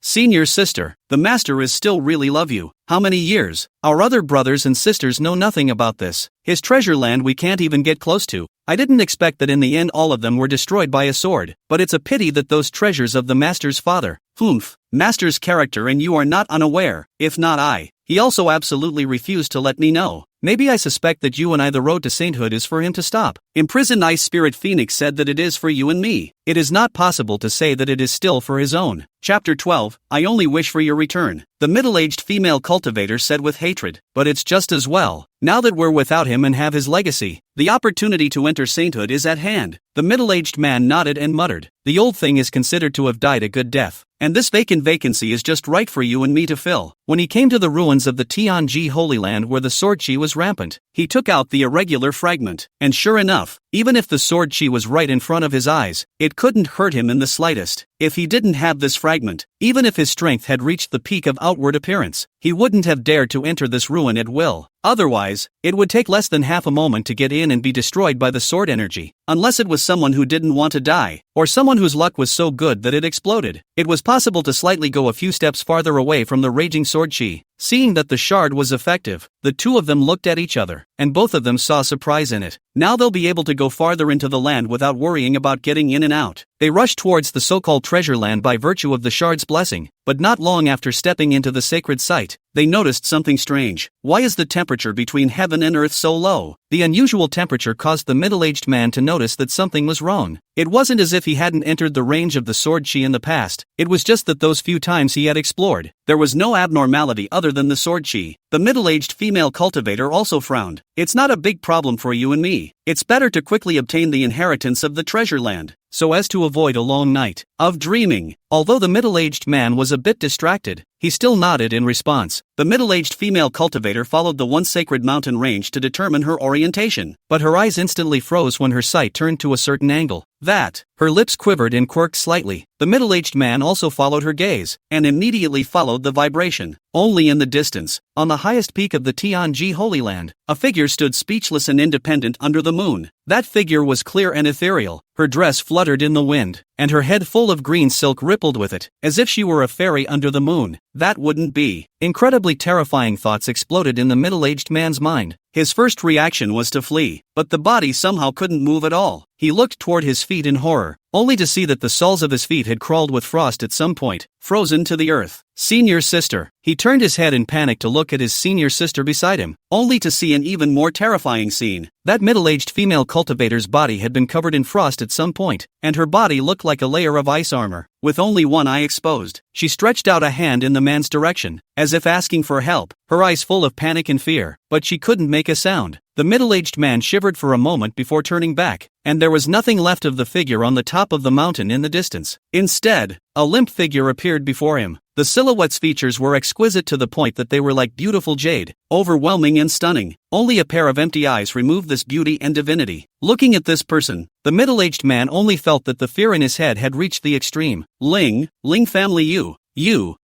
[SPEAKER 1] Senior sister, the Master is still really love you. How many years? Our other brothers and sisters know nothing about this. His treasure land we can't even get close to. I didn't expect that in the end all of them were destroyed by a sword, but it's a pity that those treasures of the Master's father. Master's character and you are not unaware, if not I. He also absolutely refused to let me know. Maybe I suspect that you and I the road to sainthood is for him to stop. Imprisoned Ice Spirit Phoenix said that it is for you and me. It is not possible to say that it is still for his own. Chapter 12, I only wish for your return. The middle-aged female cultivator said with hatred, but it's just as well. Now that we're without him and have his legacy, the opportunity to enter sainthood is at hand. The middle-aged man nodded and muttered, the old thing is considered to have died a good death, and this vacancy is just right for you and me to fill. When he came to the ruins of the Tian Ji Holy Land where the sword chi was rampant, he took out the irregular fragment, and sure enough, even if the sword chi was right in front of his eyes, it couldn't hurt him in the slightest. If he didn't have this fragment, even if his strength had reached the peak of outward appearance, he wouldn't have dared to enter this ruin at will. Otherwise, it would take less than half a moment to get in and be destroyed by the sword energy, unless it was someone who didn't want to die, or someone whose luck was so good that it exploded. It was possible to slightly go a few steps farther away from the raging sword chi. Seeing that the shard was effective, the two of them looked at each other, and both of them saw surprise in it. Now they'll be able to go farther into the land without worrying about getting in and out. They rushed towards the so-called treasure land by virtue of the shard's blessing, but not long after stepping into the sacred site, they noticed something strange. Why is the temperature between heaven and earth so low? The unusual temperature caused the middle-aged man to notice that something was wrong. It wasn't as if he hadn't entered the range of the sword chi in the past, it was just that those few times he had explored, there was no abnormality other than the sword chi. The middle-aged female cultivator also frowned. It's not a big problem for you and me. It's better to quickly obtain the inheritance of the treasure land, so as to avoid a long night of dreaming. Although the middle-aged man was a bit distracted, he still nodded in response. The middle-aged female cultivator followed the once sacred mountain range to determine her orientation, but her eyes instantly froze when her sight turned to a certain angle. Her lips quivered and quirked slightly. The middle-aged man also followed her gaze, and immediately followed the vibration. Only in the distance, on the highest peak of the Tian Ji Holy Land, a figure stood speechless and independent under the moon. That figure was clear and ethereal, her dress fluttered in the wind, and her head full of green silk rippled with it, as if she were a fairy under the moon. That wouldn't be. Incredibly terrifying thoughts exploded in the middle-aged man's mind. His first reaction was to flee, but the body somehow couldn't move at all. He looked toward his feet in horror, only to see that the soles of his feet had crawled with frost at some point, frozen to the earth. Senior sister. He turned his head in panic to look at his senior sister beside him, only to see an even more terrifying scene. That middle-aged female cultivator's body had been covered in frost at some point, and her body looked like a layer of ice armor, with only one eye exposed. She stretched out a hand in the man's direction, as if asking for help, her eyes full of panic and fear, but she couldn't make a sound. The middle-aged man shivered for a moment before turning back, and there was nothing left of the figure on the top of the mountain in the distance. Instead, a limp figure appeared before him. The silhouette's features were exquisite to the point that they were like beautiful jade, overwhelming and stunning. Only a pair of empty eyes removed this beauty and divinity. Looking at this person, the middle-aged man only felt that the fear in his head had reached the extreme. Ling family you.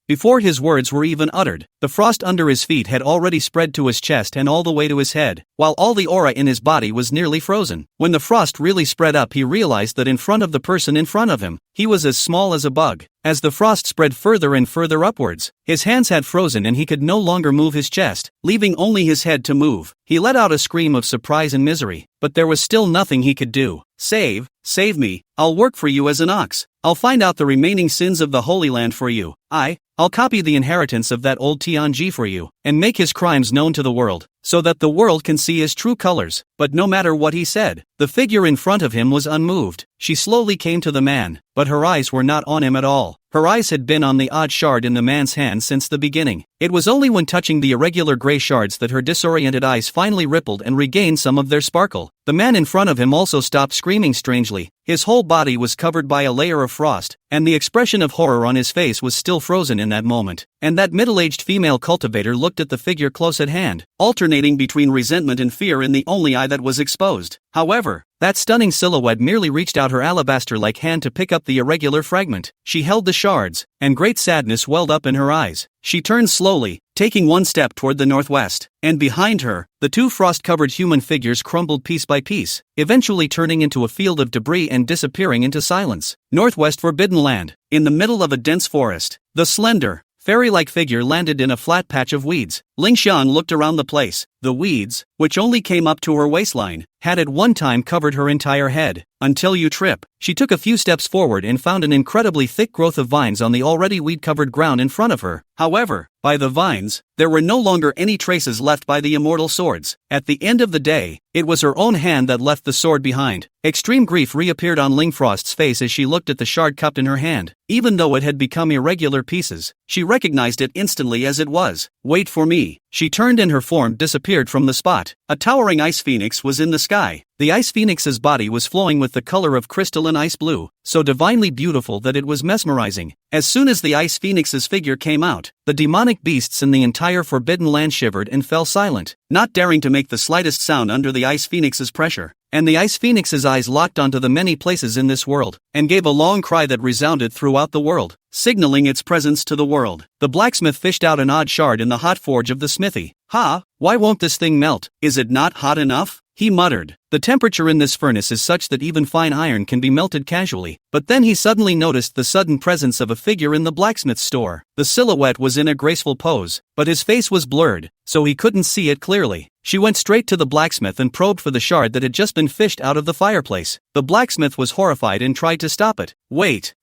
[SPEAKER 1] Before his words were even uttered, the frost under his feet had already spread to his chest and all the way to his head, while all the aura in his body was nearly frozen. When the frost really spread up, he realized that in front of the person in front of him, he was as small as a bug. As the frost spread further and further upwards, his hands had frozen and he could no longer move his chest, leaving only his head to move. He let out a scream of surprise and misery, but there was still nothing he could do. Save me, I'll work for you as an ox. I'll find out the remaining sins of the Holy Land for you. I'll copy the inheritance of that old Tian Ji for you, and make his crimes known to the world, so that the world can see his true colors. But no matter what he said, the figure in front of him was unmoved. She slowly came to the man, but her eyes were not on him at all. Her eyes had been on the odd shard in the man's hand since the beginning. It was only when touching the irregular gray shards that her disoriented eyes finally rippled and regained some of their sparkle. The man in front of him also stopped screaming strangely. His whole body was covered by a layer of frost, and the expression of horror on his face was still frozen in that moment. And that middle-aged female cultivator looked at the figure close at hand, alternating between resentment and fear in the only eye that was exposed. However, that stunning silhouette merely reached out her alabaster-like hand to pick up the irregular fragment. She held the shards, and great sadness welled up in her eyes. She turned slowly, taking one step toward the northwest, and behind her, the two frost-covered human figures crumbled piece by piece, eventually turning into a field of debris and disappearing into silence. Northwest Forbidden Land, in the middle of a dense forest, the slender, fairy-like figure landed in a flat patch of weeds. Ling looked around the place. The weeds, which only came up to her waistline, had at one time covered her entire head. Until you trip. She took a few steps forward and found an incredibly thick growth of vines on the already weed-covered ground in front of her. However, by the vines, there were no longer any traces left by the immortal swords. At the end of the day, it was her own hand that left the sword behind. Extreme grief reappeared on Ling Frost's face as she looked at the shard cupped in her hand. Even though it had become irregular pieces, she recognized it instantly as it was. Wait for me. She turned and her form disappeared from the spot. A towering ice phoenix was in the sky. The ice phoenix's body was flowing with the color of crystalline ice blue, so divinely beautiful that it was mesmerizing. As soon as the ice phoenix's figure came out, the demonic beasts in the entire forbidden land shivered and fell silent, not daring to make the slightest sound under the ice phoenix's pressure. And the ice phoenix's eyes locked onto the many places in this world, and gave a long cry that resounded throughout the world, signaling its presence to the world. The blacksmith fished out an odd shard in the hot forge of the smithy. "Ha, why won't this thing melt? Is it not hot enough?" he muttered. The temperature in this furnace is such that even fine iron can be melted casually. But then he suddenly noticed the sudden presence of a figure in the blacksmith's store. The silhouette was in a graceful pose, but his face was blurred, so he couldn't see it clearly. She went straight to the blacksmith and probed for the shard that had just been fished out of the fireplace. The blacksmith was horrified and tried to stop it. Wait,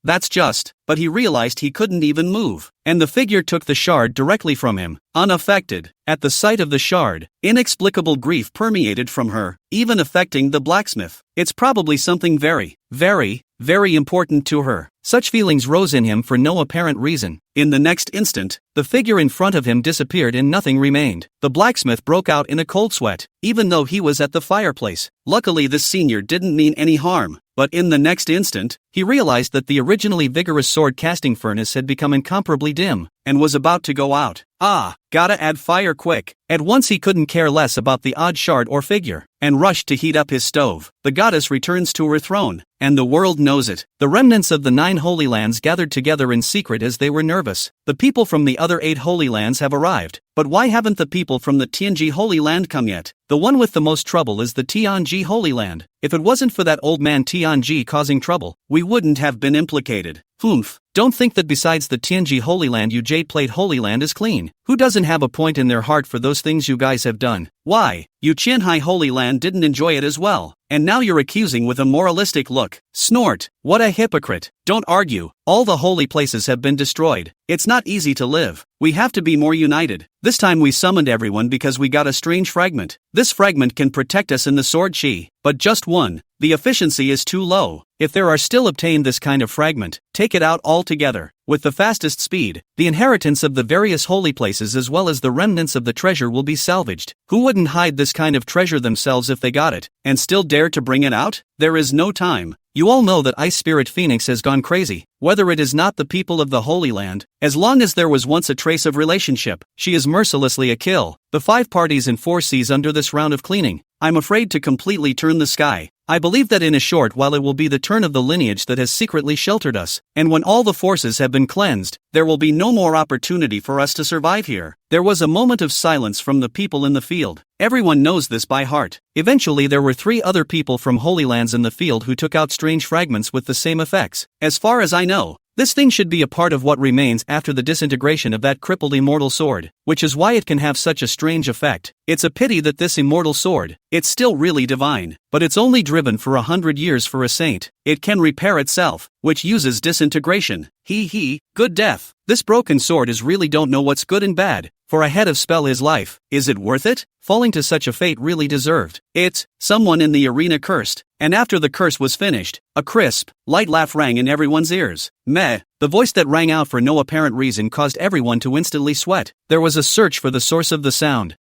[SPEAKER 1] that's just. But he realized he couldn't even move, and the figure took the shard directly from him, unaffected. At the sight of the shard, inexplicable grief permeated from her, even affecting the blacksmith. It's probably something very, very, very important to her. Such feelings rose in him for no apparent reason. In the next instant, the figure in front of him disappeared and nothing remained. The blacksmith broke out in a cold sweat, even though he was at the fireplace. Luckily this senior didn't mean any harm, but in the next instant, he realized that the originally vigorous sword casting furnace had become incomparably dim, and was about to go out. Gotta add fire quick. At once he couldn't care less about the odd shard or figure, and rushed to heat up his stove. The goddess returns to her throne, and the world knows it. The remnants of the 9 holy lands gathered together in secret as they were nervous. The people from the other 8 holy lands have arrived, but why haven't the people from the Tian Ji holy land come yet? The one with the most trouble is the Tian Ji holy land. If it wasn't for that old man Tian Ji causing trouble, we wouldn't have been implicated. Don't think that besides the Tian Ji holy land you jade plate holy land is clean. Who doesn't have a point in their heart for those things you guys have done? Why, you Qianhai holy land didn't enjoy it as well, and now you're accusing with a moralistic look. Snort, what a hypocrite. Don't argue, all the holy places have been destroyed. It's not easy to live. We have to be more united. This time we summoned everyone because we got a strange fragment. This fragment can protect us in the sword chi, but just one. The efficiency is too low. If there are still obtained this kind of fragment, take it out altogether. With the fastest speed, the inheritance of the various holy places as well as the remnants of the treasure will be salvaged. Who wouldn't hide this kind of treasure themselves if they got it, and still dare to bring it out? There is no time. You all know that Ice Spirit Phoenix has gone crazy, whether it is not the people of the Holy Land. As long as there was once a trace of relationship, she is mercilessly a kill. The 5 parties and 4 seas under this round of cleaning, I'm afraid to completely turn the sky. I believe that in a short while it will be the turn of the lineage that has secretly sheltered us, and when all the forces have been cleansed, there will be no more opportunity for us to survive here. There was a moment of silence from the people in the field. Everyone knows this by heart. Eventually there were 3 other people from Holy Lands in the field who took out strange fragments with the same effects. As far as I know, this thing should be a part of what remains after the disintegration of that crippled immortal sword, which is why it can have such a strange effect. It's a pity that this immortal sword, it's still really divine, but it's only driven for 100 years for a saint. It can repair itself, which uses disintegration. Good death. This broken sword is really don't know what's good and bad. For a head of spell his life, is it worth it? falling to such a fate really deserved it. Someone in the arena cursed, and after the curse was finished, a crisp, light laugh rang in everyone's ears. Meh. The voice that rang out for no apparent reason caused everyone to instantly sweat. There was a search for the source of the sound.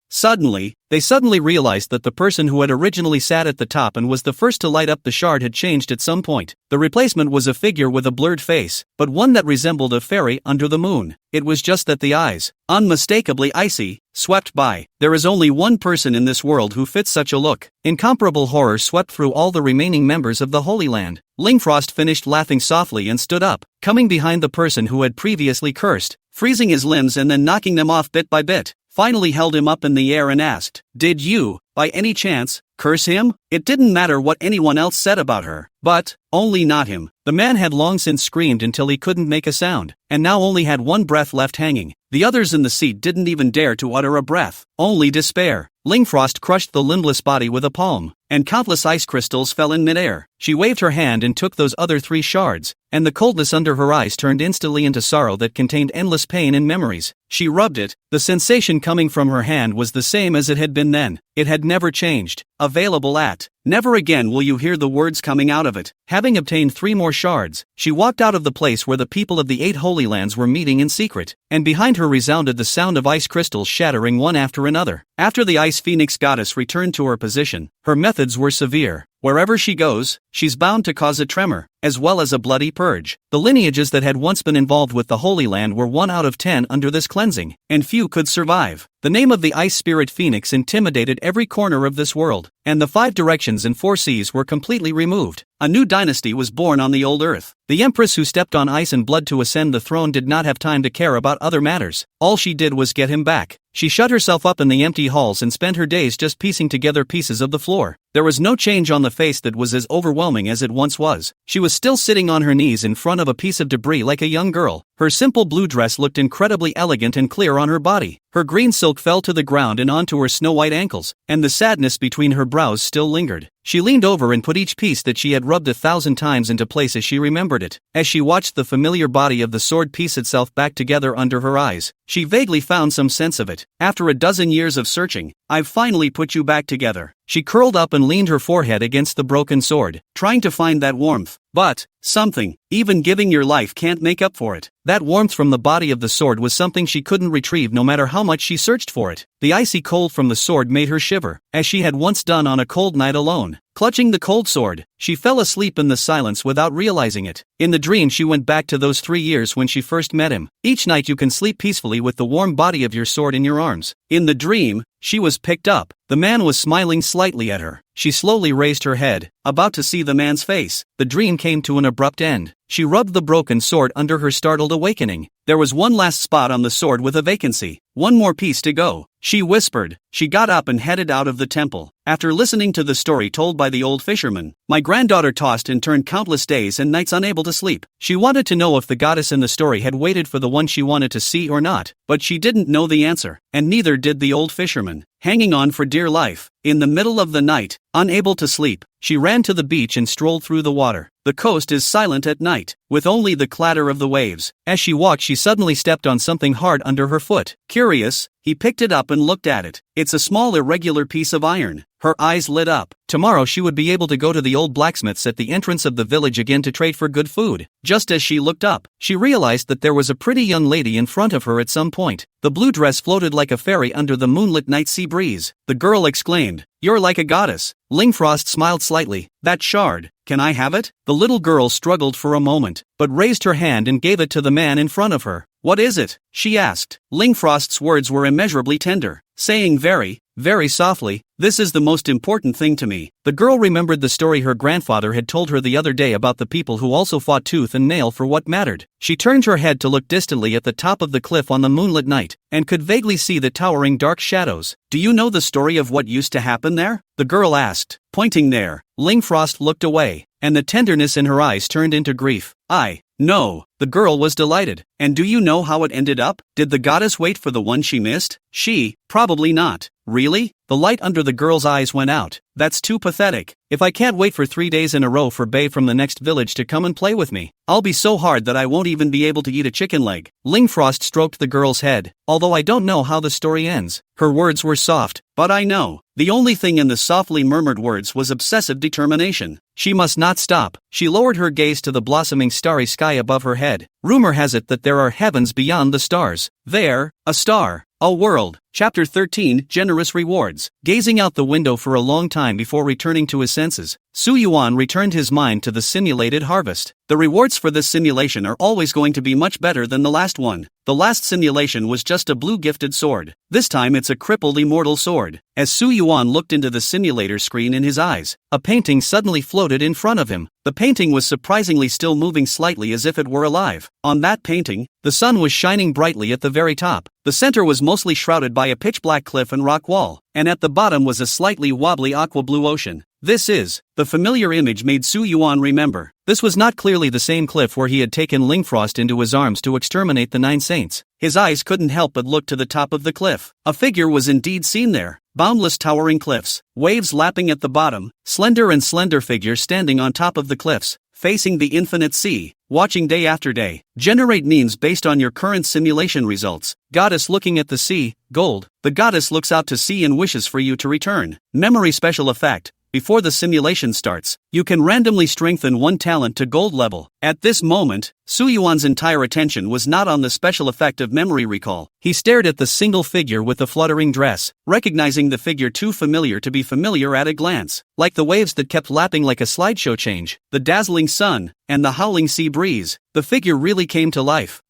[SPEAKER 1] They suddenly realized that the person who had originally sat at the top and was the first to light up the shard had changed at some point. The replacement was a figure with a blurred face, but one that resembled a fairy under the moon. It was just that the eyes, unmistakably icy, swept by. There is only one person in this world who fits such a look. Incomparable horror swept through all the remaining members of the Holy Land. Ling finished laughing softly and stood up, coming behind the person who had previously cursed, freezing his limbs and then knocking them off bit by bit. Finally held him up in the air and asked, "Did you, by any chance, curse him?" It didn't matter what anyone else said about her, but only not him. The man had long since screamed until he couldn't make a sound, and now only had one breath left hanging. The others in the seat didn't even dare to utter a breath, only despair. Ling crushed the limbless body with a palm, and countless ice crystals fell in midair. She waved her hand and took those other 3 shards, and the coldness under her eyes turned instantly into sorrow that contained endless pain and memories. She rubbed it. The sensation coming from her hand was the same as it had been then. It had never changed. Available at. Never again will you hear the words coming out of it. Having obtained 3 more shards, she walked out of the place where the people of the 8 Holy Lands were meeting in secret, and behind her resounded the sound of ice crystals shattering one after another. After the Ice Phoenix goddess returned to her position, her methods were severe. Wherever she goes, she's bound to cause a tremor, as well as a bloody purge. The lineages that had once been involved with the Holy Land were 1 out of 10 under this cleansing, and few could survive. The name of the Ice Spirit Phoenix intimidated every corner of this world, and the 5 directions and 4 seas were completely removed. A new dynasty was born on the old earth. The empress who stepped on ice and blood to ascend the throne did not have time to care about other matters. All she did was get him back. She shut herself up in the empty halls and spent her days just piecing together pieces of the floor. There was no change on the face that was as overwhelming as it once was. She was still sitting on her knees in front of a piece of debris like a young girl. Her simple blue dress looked incredibly elegant and clear on her body. Her green silk fell to the ground and onto her snow-white ankles, and the sadness between her brows still lingered. She leaned over and put each piece that she had rubbed 1,000 times into place as she remembered it. As she watched the familiar body of the sword piece itself back together under her eyes, she vaguely found some sense of it. After a dozen years of searching, I've finally put you back together. She curled up and leaned her forehead against the broken sword, trying to find that warmth. But something, even giving your life can't make up for it. That warmth from the body of the sword was something she couldn't retrieve no matter how much she searched for it. The icy cold from the sword made her shiver, as she had once done on a cold night alone. Clutching the cold sword, she fell asleep in the silence without realizing it. In the dream she went back to those 3 years when she first met him. Each night you can sleep peacefully with the warm body of your sword in your arms. In the dream, she was picked up. The man was smiling slightly at her. She slowly raised her head, about to see the man's face. The dream came to an abrupt end. She rubbed the broken sword under her startled awakening. There was one last spot on the sword with a vacancy. One more piece to go, she whispered. She got up and headed out of the temple. After listening to the story told by the old fisherman, my granddaughter tossed and turned countless days and nights unable to sleep. She wanted to know if the goddess in the story had waited for the one she wanted to see or not, but she didn't know the answer, and neither did the old fisherman. Hanging on for dear life, in the middle of the night, unable to sleep, she ran to the beach and strolled through the water. The coast is silent at night, with only the clatter of the waves. As she walked, she suddenly stepped on something hard under her foot. Curious, he picked it up and looked at it. It's a small irregular piece of iron. Her eyes lit up. Tomorrow she would be able to go to the old blacksmith's at the entrance of the village again to trade for good food. Just as she looked up, she realized that there was a pretty young lady in front of her at some point. The blue dress floated like a fairy under the moonlit night sea breeze. The girl exclaimed, "You're like a goddess." Ling smiled slightly. "That shard, can I have it?" The little girl struggled for a moment, but raised her hand and gave it to the man in front of her. "What is it?" she asked. Ling words were immeasurably tender, saying very, very softly, "This is the most important thing to me." The girl remembered the story her grandfather had told her the other day about the people who also fought tooth and nail for what mattered. She turned her head to look distantly at the top of the cliff on the moonlit night, and could vaguely see the towering dark shadows. "Do you know the story of what used to happen there?" the girl asked, pointing there. Ling looked away, and the tenderness in her eyes turned into grief. No, the girl was delighted. And do you know how it ended up? Did the goddess wait for the one she missed? Probably not. Really? The light under the girl's eyes went out. That's too pathetic. If I can't wait for 3 days in a row for Bae from the next village to come and play with me, I'll be so hard that I won't even be able to eat a chicken leg. Ling Frost stroked the girl's head, although I don't know how the story ends. Her words were soft, but I know. The only thing in the softly murmured words was obsessive determination. She must not stop. She lowered her gaze to the blossoming starry sky above her head. Rumor has it that there are heavens beyond the stars. There, a star. A world. Chapter 13, Generous Rewards. Gazing out the window for a long time before returning to his senses, Yuan returned his mind to the simulated harvest. The rewards for this simulation are always going to be much better than the last one. The last simulation was just a blue gifted sword. This time it's a crippled immortal sword. As Yuan looked into the simulator screen in his eyes, a painting suddenly floated in front of him. The painting was surprisingly still moving slightly as if it were alive. On that painting, the sun was shining brightly at the very top. The center was mostly shrouded by a pitch-black cliff and rock wall, and at the bottom was a slightly wobbly aqua-blue ocean. The familiar image made Yuan remember. This was not clearly the same cliff where he had taken Lingfrost into his arms to exterminate the 9 saints. His eyes couldn't help but look to the top of the cliff. A figure was indeed seen there. Boundless towering cliffs, waves lapping at the bottom, slender figure standing on top of the cliffs, facing the infinite sea, watching day after day. Generate memes based on your current simulation results. Goddess looking at the sea, gold. The goddess looks out to sea and wishes for you to return. Memory special effect. Before the simulation starts, you can randomly strengthen one talent to gold level. At this moment, Yuan's entire attention was not on the special effect of memory recall. He stared at the single figure with the fluttering dress, recognizing the figure too familiar to be familiar at a glance. Like the waves that kept lapping like a slideshow change, the dazzling sun, and the howling sea breeze, the figure really came to life.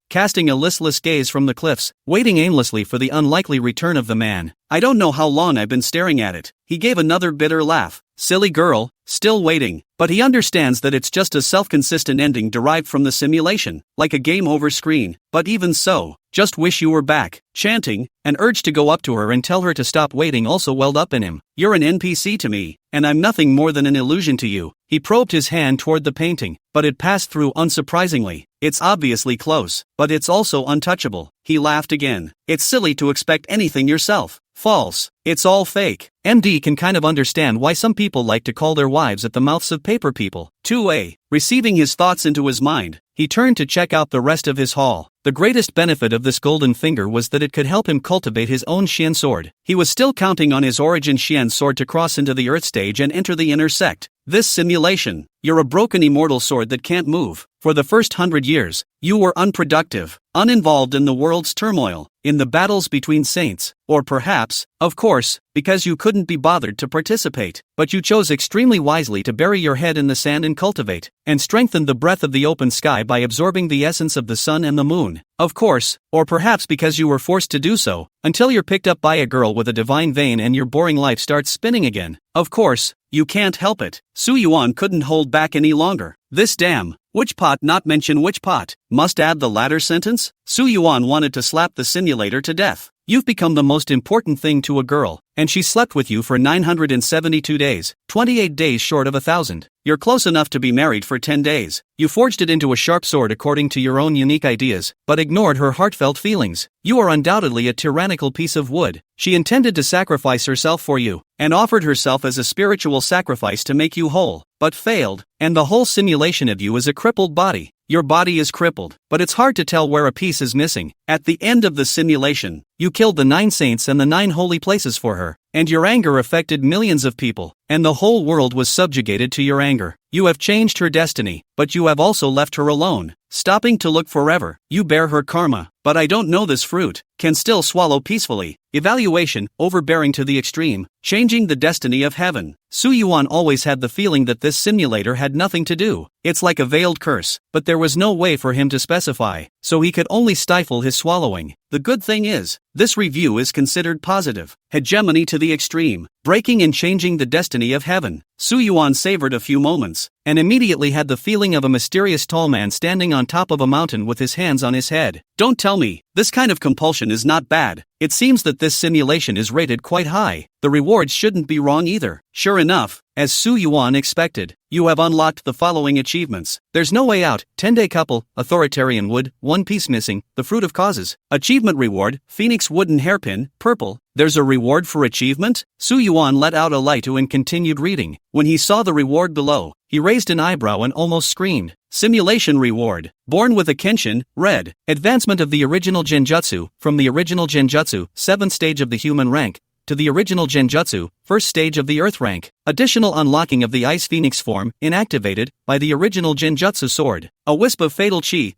[SPEAKER 1] Casting a listless gaze from the cliffs, waiting aimlessly for the unlikely return of the man. I don't know how long I've been staring at it. He gave another bitter laugh. Silly girl, still waiting. But he understands that it's just a self-consistent ending derived from the simulation, like a game over screen. But even so, just wish you were back. Chanting, an urge to go up to her and tell her to stop waiting also welled up in him. You're an NPC to me, and I'm nothing more than an illusion to you. He probed his hand toward the painting, but it passed through unsurprisingly. It's obviously close, but it's also untouchable. He laughed again. It's silly to expect anything yourself. False. It's all fake. MD can kind of understand why some people like to call their wives at the mouths of paper people. 2a. Receiving his thoughts into his mind, he turned to check out the rest of his haul. The greatest benefit of this golden finger was that it could help him cultivate his own Xian sword. He was still counting on his origin Xian sword to cross into the Earth stage and enter the inner sect. This simulation, you're a broken immortal sword that can't move. For the first 100 years, you were unproductive, uninvolved in the world's turmoil, in the battles between saints, or perhaps, of course, because you couldn't be bothered to participate. But you chose extremely wisely to bury your head in the sand and cultivate, and strengthen the breath of the open sky by absorbing the essence of the sun and the moon. Of course, or perhaps because you were forced to do so, until you're picked up by a girl with a divine vein and your boring life starts spinning again. Of course, you can't help it. Yuan couldn't hold back any longer. This damn, which pot not mention which pot, must add the latter sentence? Yuan wanted to slap the simulator to death. You've become the most important thing to a girl, and she slept with you for 972 days, 28 days short of 1,000. You're close enough to be married for 10 days. You forged it into a sharp sword according to your own unique ideas, but ignored her heartfelt feelings. You are undoubtedly a tyrannical piece of wood. She intended to sacrifice herself for you, and offered herself as a spiritual sacrifice to make you whole, but failed, and the whole simulation of you is a crippled body. Your body is crippled, but it's hard to tell where a piece is missing. At the end of the simulation, you killed the 9 saints and the 9 holy places for her, and your anger affected millions of people, and the whole world was subjugated to your anger. You have changed her destiny, but you have also left her alone, stopping to look forever. You bear her karma, but I don't know this fruit, can still swallow peacefully. Evaluation, overbearing to the extreme, changing the destiny of heaven. Yuan always had the feeling that this simulator had nothing to do. It's like a veiled curse, but there was no way for him to specify, so he could only stifle his swallowing. The good thing is, this review is considered positive. Hegemony to the extreme, breaking and changing the destiny of heaven. Yuan savored a few moments, and immediately had the feeling of a mysterious tall man standing on top of a mountain with his hands on his head. Don't tell me, this kind of compulsion is not bad. It seems that this simulation is rated quite high. The rewards shouldn't be wrong either. Sure enough, as Su Yuan expected. You have unlocked the following achievements. There's no way out, 10-day couple, authoritarian wood, one piece missing, the fruit of causes. Achievement reward, Phoenix wooden hairpin, purple. There's a reward for achievement? Su Yuan let out a light and continued reading. When he saw the reward below, he raised an eyebrow and almost screamed. Simulation reward. Born with a Kenshin, red. Advancement of the original genjutsu, from the original genjutsu, 7th stage of the human rank, to the original genjutsu, 1st stage of the earth rank. Additional unlocking of the ice phoenix form, inactivated, by the original genjutsu sword. A wisp of fatal chi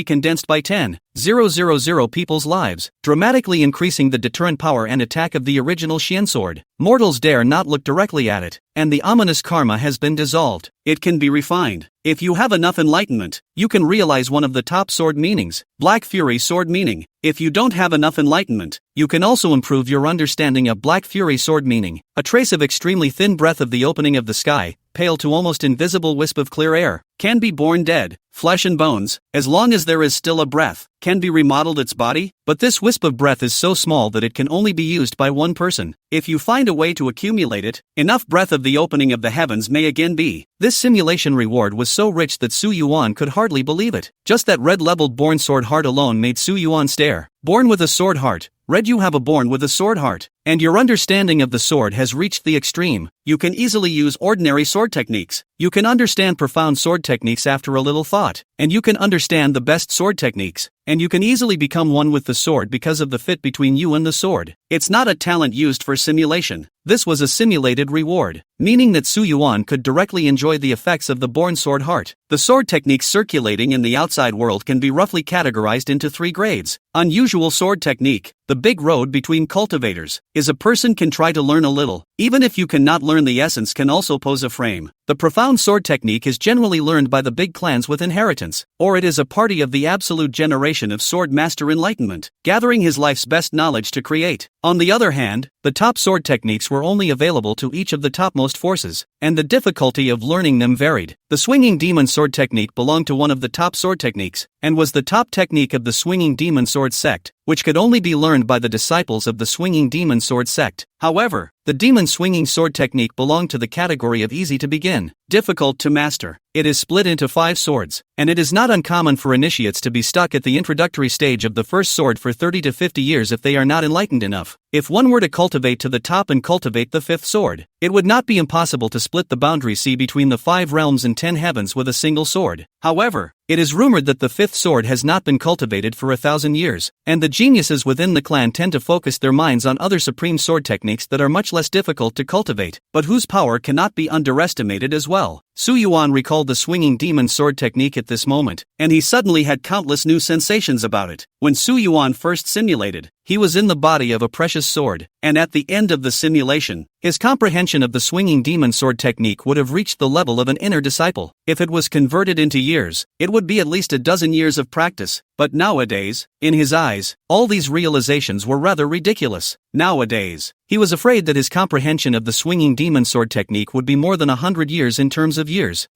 [SPEAKER 1] condensed by 10,000 people's lives, dramatically increasing the deterrent power and attack of the original Xian sword. Mortals dare not look directly at it, and the ominous karma has been dissolved. It can be refined. If you have enough enlightenment, you can realize one of the top sword meanings, Black Fury sword meaning. If you don't have enough enlightenment, you can also improve your understanding of Black Fury sword meaning. A trace of extremely thin breath of the opening of the sky, pale to almost invisible wisp of clear air, can be born dead, flesh and bones, as long as there is still a breath, can be remodeled its body, but this wisp of breath is so small that it can only be used by one person. If you find a way to accumulate it, enough breath of the opening of the heavens may again be. This simulation reward was so rich that Su Yuan could hardly believe it. Just that red-leveled born sword heart alone made Su Yuan stare. Born with a sword heart. Red, you have a born with a sword heart, and your understanding of the sword has reached the extreme. You can easily use ordinary sword techniques. You can understand profound sword techniques after a little thought, and you can understand the best sword techniques, and you can easily become one with the sword because of the fit between you and the sword. It's not a talent used for simulation. This was a simulated reward, meaning that Su Yuan could directly enjoy the effects of the born sword heart. The sword techniques circulating in the outside world can be roughly categorized into 3 grades. Unusual sword technique. The big road between cultivators is a person can try to learn a little, even if you cannot learn the essence can also pose a frame. The profound sword technique is generally learned by the big clans with inheritance, or it is a party of the absolute generation of sword master enlightenment, gathering his life's best knowledge to create. On the other hand, the top sword techniques were only available to each of the topmost forces, and the difficulty of learning them varied. The swinging demon sword technique belonged to one of the top sword techniques, and was the top technique of the swinging demon sword sect, which could only be learned by the disciples of the swinging demon sword sect. However, the demon swinging sword technique belonged to the category of easy to begin, difficult to master. It is split into 5 swords, and it is not uncommon for initiates to be stuck at the introductory stage of the first sword for 30 to 50 years if they are not enlightened enough. If one were to cultivate to the top and cultivate the 5th sword, it would not be impossible to split the boundary sea between the 5 realms and 10 heavens with a single sword. However, it is rumored that the 5th sword has not been cultivated for 1,000 years, and the geniuses within the clan tend to focus their minds on other supreme sword techniques that are much less difficult to cultivate, but whose power cannot be underestimated as well. Su Yuan recalled the swinging demon sword technique at this moment, and he suddenly had countless new sensations about it. When Su Yuan first simulated, he was in the body of a precious sword, and at the end of the simulation, his comprehension of the swinging demon sword technique would have reached the level of an inner disciple. If it was converted into years, it would be at least a dozen years of practice. But nowadays, in his eyes, all these realizations were rather ridiculous. Nowadays, he was afraid that his comprehension of the swinging demon sword technique would be more than 100 years in terms of years.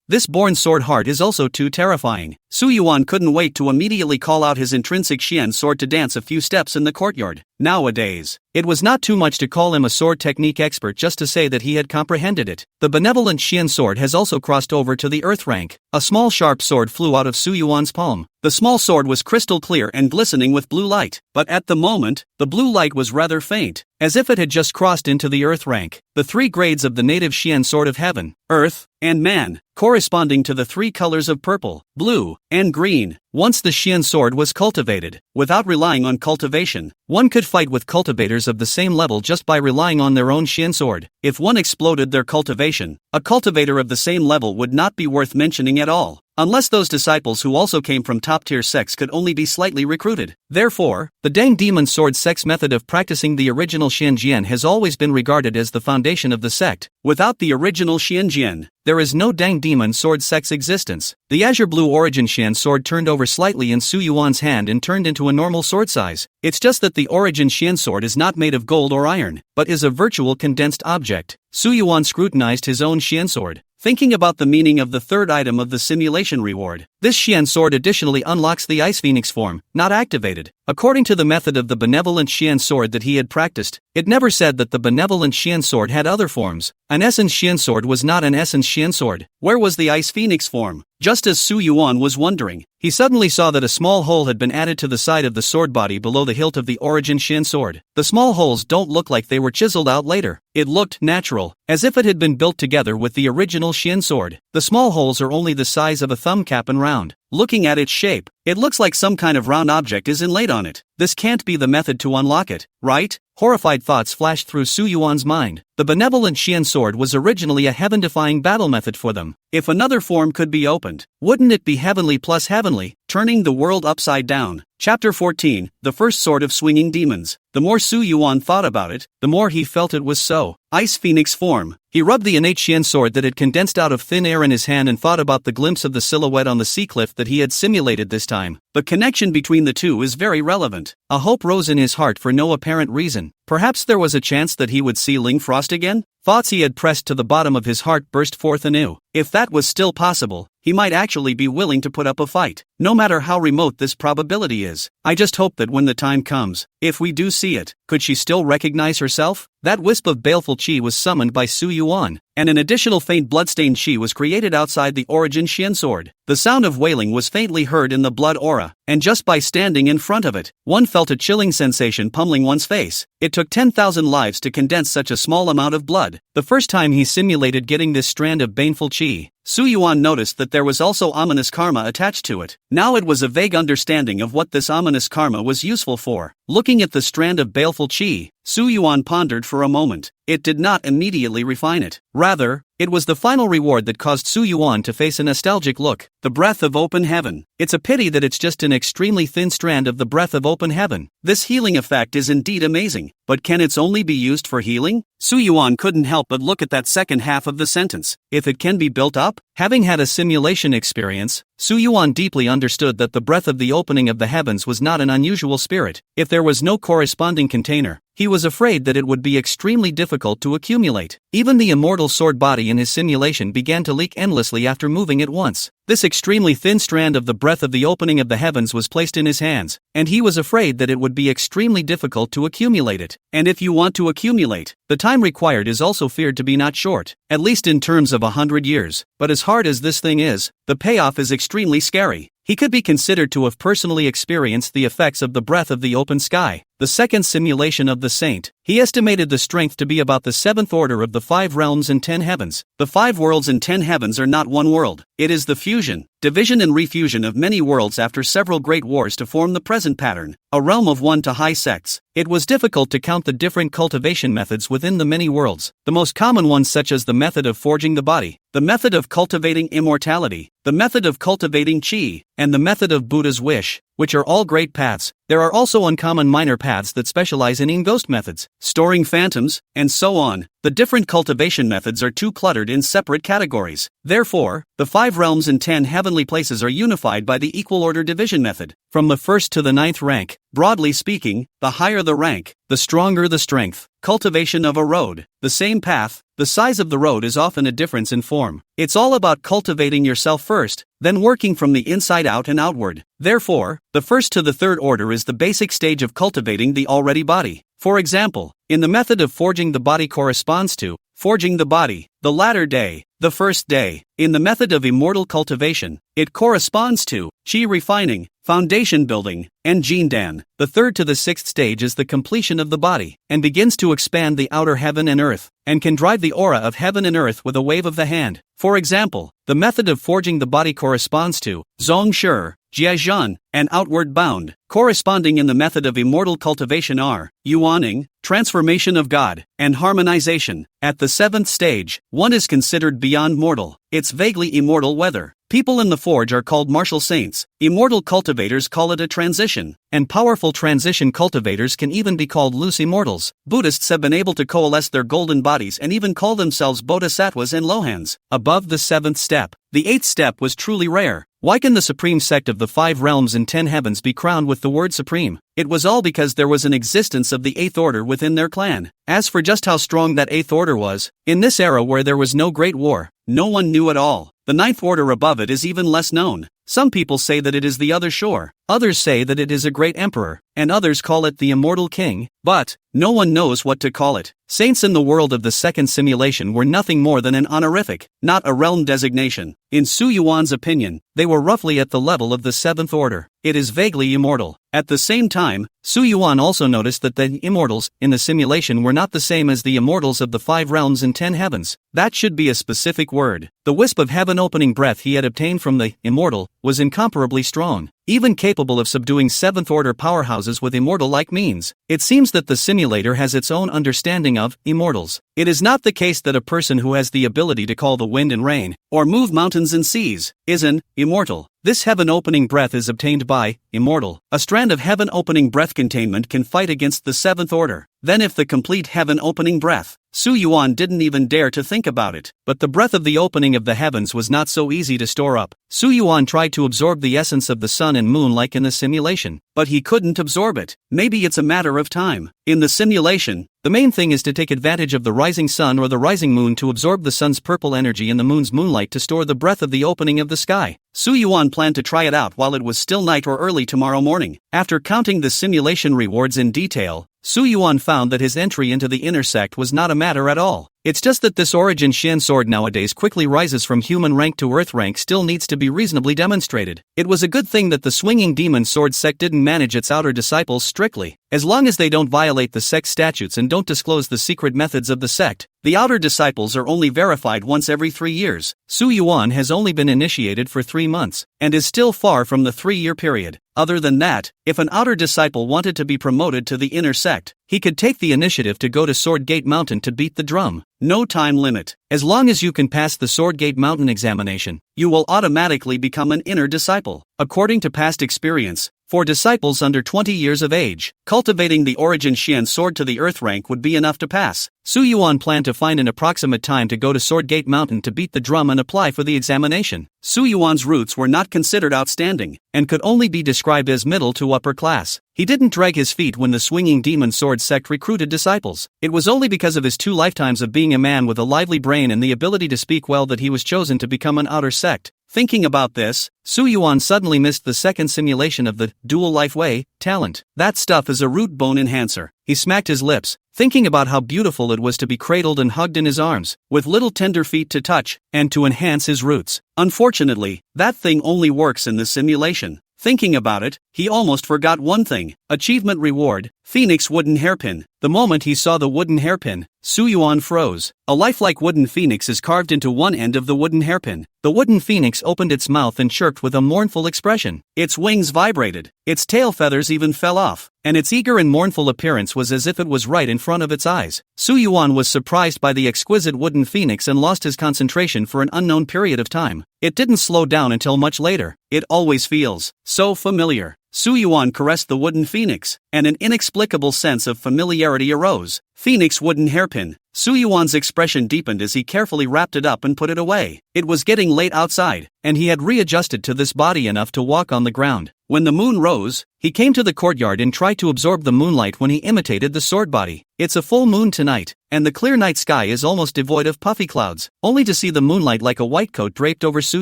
[SPEAKER 1] This born sword heart is also too terrifying. Su Yuan couldn't wait to immediately call out his intrinsic Xian sword to dance a few steps in the courtyard. Nowadays, it was not too much to call him a sword technique expert just to say that he had comprehended it. The benevolent Xian sword has also crossed over to the earth rank. A small sharp sword flew out of Su Yuan's palm. The small sword was crystal clear and glistening with blue light, but at the moment, the blue light was rather faint, as if it had just crossed into the earth rank. The 3 grades of the native Xian sword of heaven, earth, and man, corresponding to the 3 colors of purple, blue, and green. Once the Xian sword was cultivated, without relying on cultivation, one could fight with cultivators of the same level just by relying on their own Xian sword. If one exploded their cultivation, a cultivator of the same level would not be worth mentioning at all, unless those disciples who also came from top-tier sects could only be slightly recruited. Therefore, the Dang Demon Sword sect's method of practicing the original Xianjian has always been regarded as the foundation of the sect. Without the original Xianjian, there is no Dang Demon Sword sect's existence. The azure blue origin Xian sword turned over slightly in Su Yuan's hand and turned into a normal sword size. It's just that the origin Xian sword is not made of gold or iron, but is a virtual condensed object. Su Yuan scrutinized his own Xian sword, thinking about the meaning of the 3rd item of the simulation reward. This Xian sword additionally unlocks the Ice Phoenix form, not activated. According to the method of the benevolent Xian sword that he had practiced, it never said that the benevolent Xian sword had other forms. An essence Xian sword was not an essence Xian sword. Where was the ice phoenix form? Just as Su Yuan was wondering, he suddenly saw that a small hole had been added to the side of the sword body below the hilt of the origin Xian sword. The small holes don't look like they were chiseled out later. It looked natural, as if it had been built together with the original Xian sword. The small holes are only the size of a thumb cap and round. Looking at its shape, it looks like some kind of round object is inlaid on it. This can't be the method to unlock it, right? Horrified thoughts flashed through Su Yuan's mind. The benevolent Xian sword was originally a heaven-defying battle method for them. If another form could be opened, wouldn't it be heavenly plus heavenly, turning the world upside down? Chapter 14, The First Sword of Swinging Demons. The more Su Yuan thought about it, the more he felt it was so. Ice Phoenix form. He rubbed the innate Xian sword that had condensed out of thin air in his hand and thought about the glimpse of the silhouette on the sea cliff that he had simulated this time. The connection between the two is very relevant. A hope rose in his heart for no apparent reason. Perhaps there was a chance that he would see Ling Frost again? Thoughts he had pressed to the bottom of his heart burst forth anew. If that was still possible, he might actually be willing to put up a fight, no matter how remote this probability is. I just hope that when the time comes, if we do see it, could she still recognize herself? That wisp of baleful chi was summoned by Su Yuan, and an additional faint bloodstained chi was created outside the origin Xian sword. The sound of wailing was faintly heard in the blood aura, and just by standing in front of it, one felt a chilling sensation pummeling one's face. It took 10,000 lives to condense such a small amount of blood. The first time he simulated getting this strand of baneful chi, Su Yuan noticed that there was also ominous karma attached to it. Now it was a vague understanding of what this ominous karma was useful for. Looking at the strand of baleful chi, Su Yuan pondered for a moment. It did not immediately refine it. Rather, it was the final reward that caused Su Yuan to face a nostalgic look. The breath of open heaven. It's a pity that it's just an extremely thin strand of the breath of open heaven. This healing effect is indeed amazing, but can it only be used for healing? Su Yuan couldn't help but look at that second half of the sentence. If it can be built up? Having had a simulation experience, Su Yuan deeply understood that the breath of the opening of the heavens was not an unusual spirit. If there was no corresponding container, he was afraid that it would be extremely difficult to accumulate. Even the immortal sword body in his simulation began to leak endlessly after moving it once. This extremely thin strand of the breath of the opening of the heavens was placed in his hands, and he was afraid that it would be extremely difficult to accumulate it. And if you want to accumulate, the time required is also feared to be not short, at least in terms of 100 years. But as hard as this thing is, the payoff is extremely scary. He could be considered to have personally experienced the effects of the breath of the open sky. The second simulation of the saint, he estimated the strength to be about the 7th order of the 5 realms and 10 heavens. The 5 worlds and 10 heavens are not one world. It is the fusion, division and refusion of many worlds after several great wars to form the present pattern, a realm of 1 to high sects. It was difficult to count the different cultivation methods within the many worlds. The most common ones such as the method of forging the body, the method of cultivating immortality, the method of cultivating chi, and the method of Buddha's wish, which are all great paths. There are also uncommon minor paths that specialize in ghost methods, storing phantoms, and so on. The different cultivation methods are too cluttered in separate categories. Therefore, the 5 realms and 10 heavenly places are unified by the equal order division method. From the 1st to the 9th rank, broadly speaking, the higher the rank, the stronger the strength. Cultivation of a road. The same path, the size of the road is often a difference in form. It's all about cultivating yourself first, then working from the inside out and outward. Therefore, the 1st to the 3rd order is the basic stage of cultivating the already body. For example, in the method of forging the body corresponds to forging the body, the latter day, the first day. In the method of immortal cultivation, it corresponds to chi refining, foundation building, and jindan. The 3rd to the 6th stage is the completion of the body, and begins to expand the outer heaven and earth, and can drive the aura of heaven and earth with a wave of the hand. For example, the method of forging the body corresponds to zong shi, jiazhan, and outward bound. Corresponding in the method of immortal cultivation are yuaning, transformation of God, and harmonization. At the 7th stage, one is considered beyond mortal. It's vaguely immortal whether people in the forge are called martial saints. Immortal cultivators call it a transition, and powerful transition cultivators can even be called loose immortals. Buddhists have been able to coalesce their golden bodies and even call themselves bodhisattvas and lohans. Above the 7th step, the 8th step was truly rare. Why can the supreme sect of the 5 realms and 10 heavens be crowned with the word supreme? It was all because there was an existence of the 8th order within their clan. As for just how strong that 8th order was, in this era where there was no great war, no one knew at all. The 9th order above it is even less known. Some people say that it is the other shore. others say that it is a great emperor, and others call it the immortal king, but no one knows what to call it. Saints in the world of the second simulation were nothing more than an honorific, not a realm designation. In Su Yuan's opinion, they were roughly at the level of the seventh order. It is vaguely immortal. At the same time, Su Yuan also noticed that the immortals in the simulation were not the same as the immortals of the 5 realms and 10 heavens. That should be a specific word. The wisp of heaven-opening breath he had obtained from the immortal was incomparably strong, even capable of subduing seventh-order powerhouses with immortal-like means. It seems that the simulator has its own understanding of immortals. It is not the case that a person who has the ability to call the wind and rain, or move mountains and seas, is an immortal. This heaven-opening breath is obtained by immortal. A strand of heaven-opening breath containment can fight against the seventh order. Then if the complete heaven-opening breath, Su Yuan didn't even dare to think about it. But the breath of the opening of the heavens was not so easy to store up. Su Yuan tried to absorb the essence of the sun and moon like in the simulation, but he couldn't absorb it. Maybe it's a matter of time. In the simulation, the main thing is to take advantage of the rising sun or the rising moon to absorb the sun's purple energy and the moon's moonlight to store the breath of the opening of the sky. Su Yuan planned to try it out while it was still night or early tomorrow morning. After counting the simulation rewards in detail, Su Yuan found that his entry into the inner sect was not a matter at all. It's just that this origin Xian sword nowadays quickly rises from human rank to earth rank still needs to be reasonably demonstrated. It was a good thing that the swinging demon sword sect didn't manage its outer disciples strictly. As long as they don't violate the sect statutes and don't disclose the secret methods of the sect, the outer disciples are only verified once every 3 years. Su Yuan has only been initiated for 3 months, and is still far from the 3-year period. Other than that, if an outer disciple wanted to be promoted to the inner sect, he could take the initiative to go to Sword Gate Mountain to beat the drum. No time limit. As long as you can pass the Sword Gate Mountain examination, you will automatically become an inner disciple. According to past experience, for disciples under 20 years of age, cultivating the origin Xian sword to the earth rank would be enough to pass. Su Yuan planned to find an approximate time to go to Sword Gate Mountain to beat the drum and apply for the examination. Su Yuan's roots were not considered outstanding, and could only be described as middle to upper class. He didn't drag his feet when the swinging demon sword sect recruited disciples. It was only because of his 2 lifetimes of being a man with a lively brain and the ability to speak well that he was chosen to become an outer sect. Thinking about this, Su Yuan suddenly missed the second simulation of the dual life way talent. That stuff is a root bone enhancer. He smacked his lips, thinking about how beautiful it was to be cradled and hugged in his arms, with little tender feet to touch, and to enhance his roots. Unfortunately, that thing only works in the simulation. Thinking about it, he almost forgot one thing. Achievement reward, Phoenix wooden hairpin. The moment he saw the wooden hairpin, Su Yuan froze. A lifelike wooden phoenix is carved into one end of the wooden hairpin. The wooden phoenix opened its mouth and chirped with a mournful expression. Its wings vibrated, its tail feathers even fell off, and its eager and mournful appearance was as if it was right in front of its eyes. Su Yuan was surprised by the exquisite wooden phoenix and lost his concentration for an unknown period of time. It didn't slow down until much later. It always feels so familiar. Su Yuan caressed the wooden phoenix, and an inexplicable sense of familiarity arose. Phoenix wooden hairpin. Su Yuan's expression deepened as he carefully wrapped it up and put it away. It was getting late outside, and he had readjusted to this body enough to walk on the ground. When the moon rose, he came to the courtyard and tried to absorb the moonlight when he imitated the sword body. It's a full moon tonight, and the clear night sky is almost devoid of puffy clouds, only to see the moonlight like a white coat draped over Su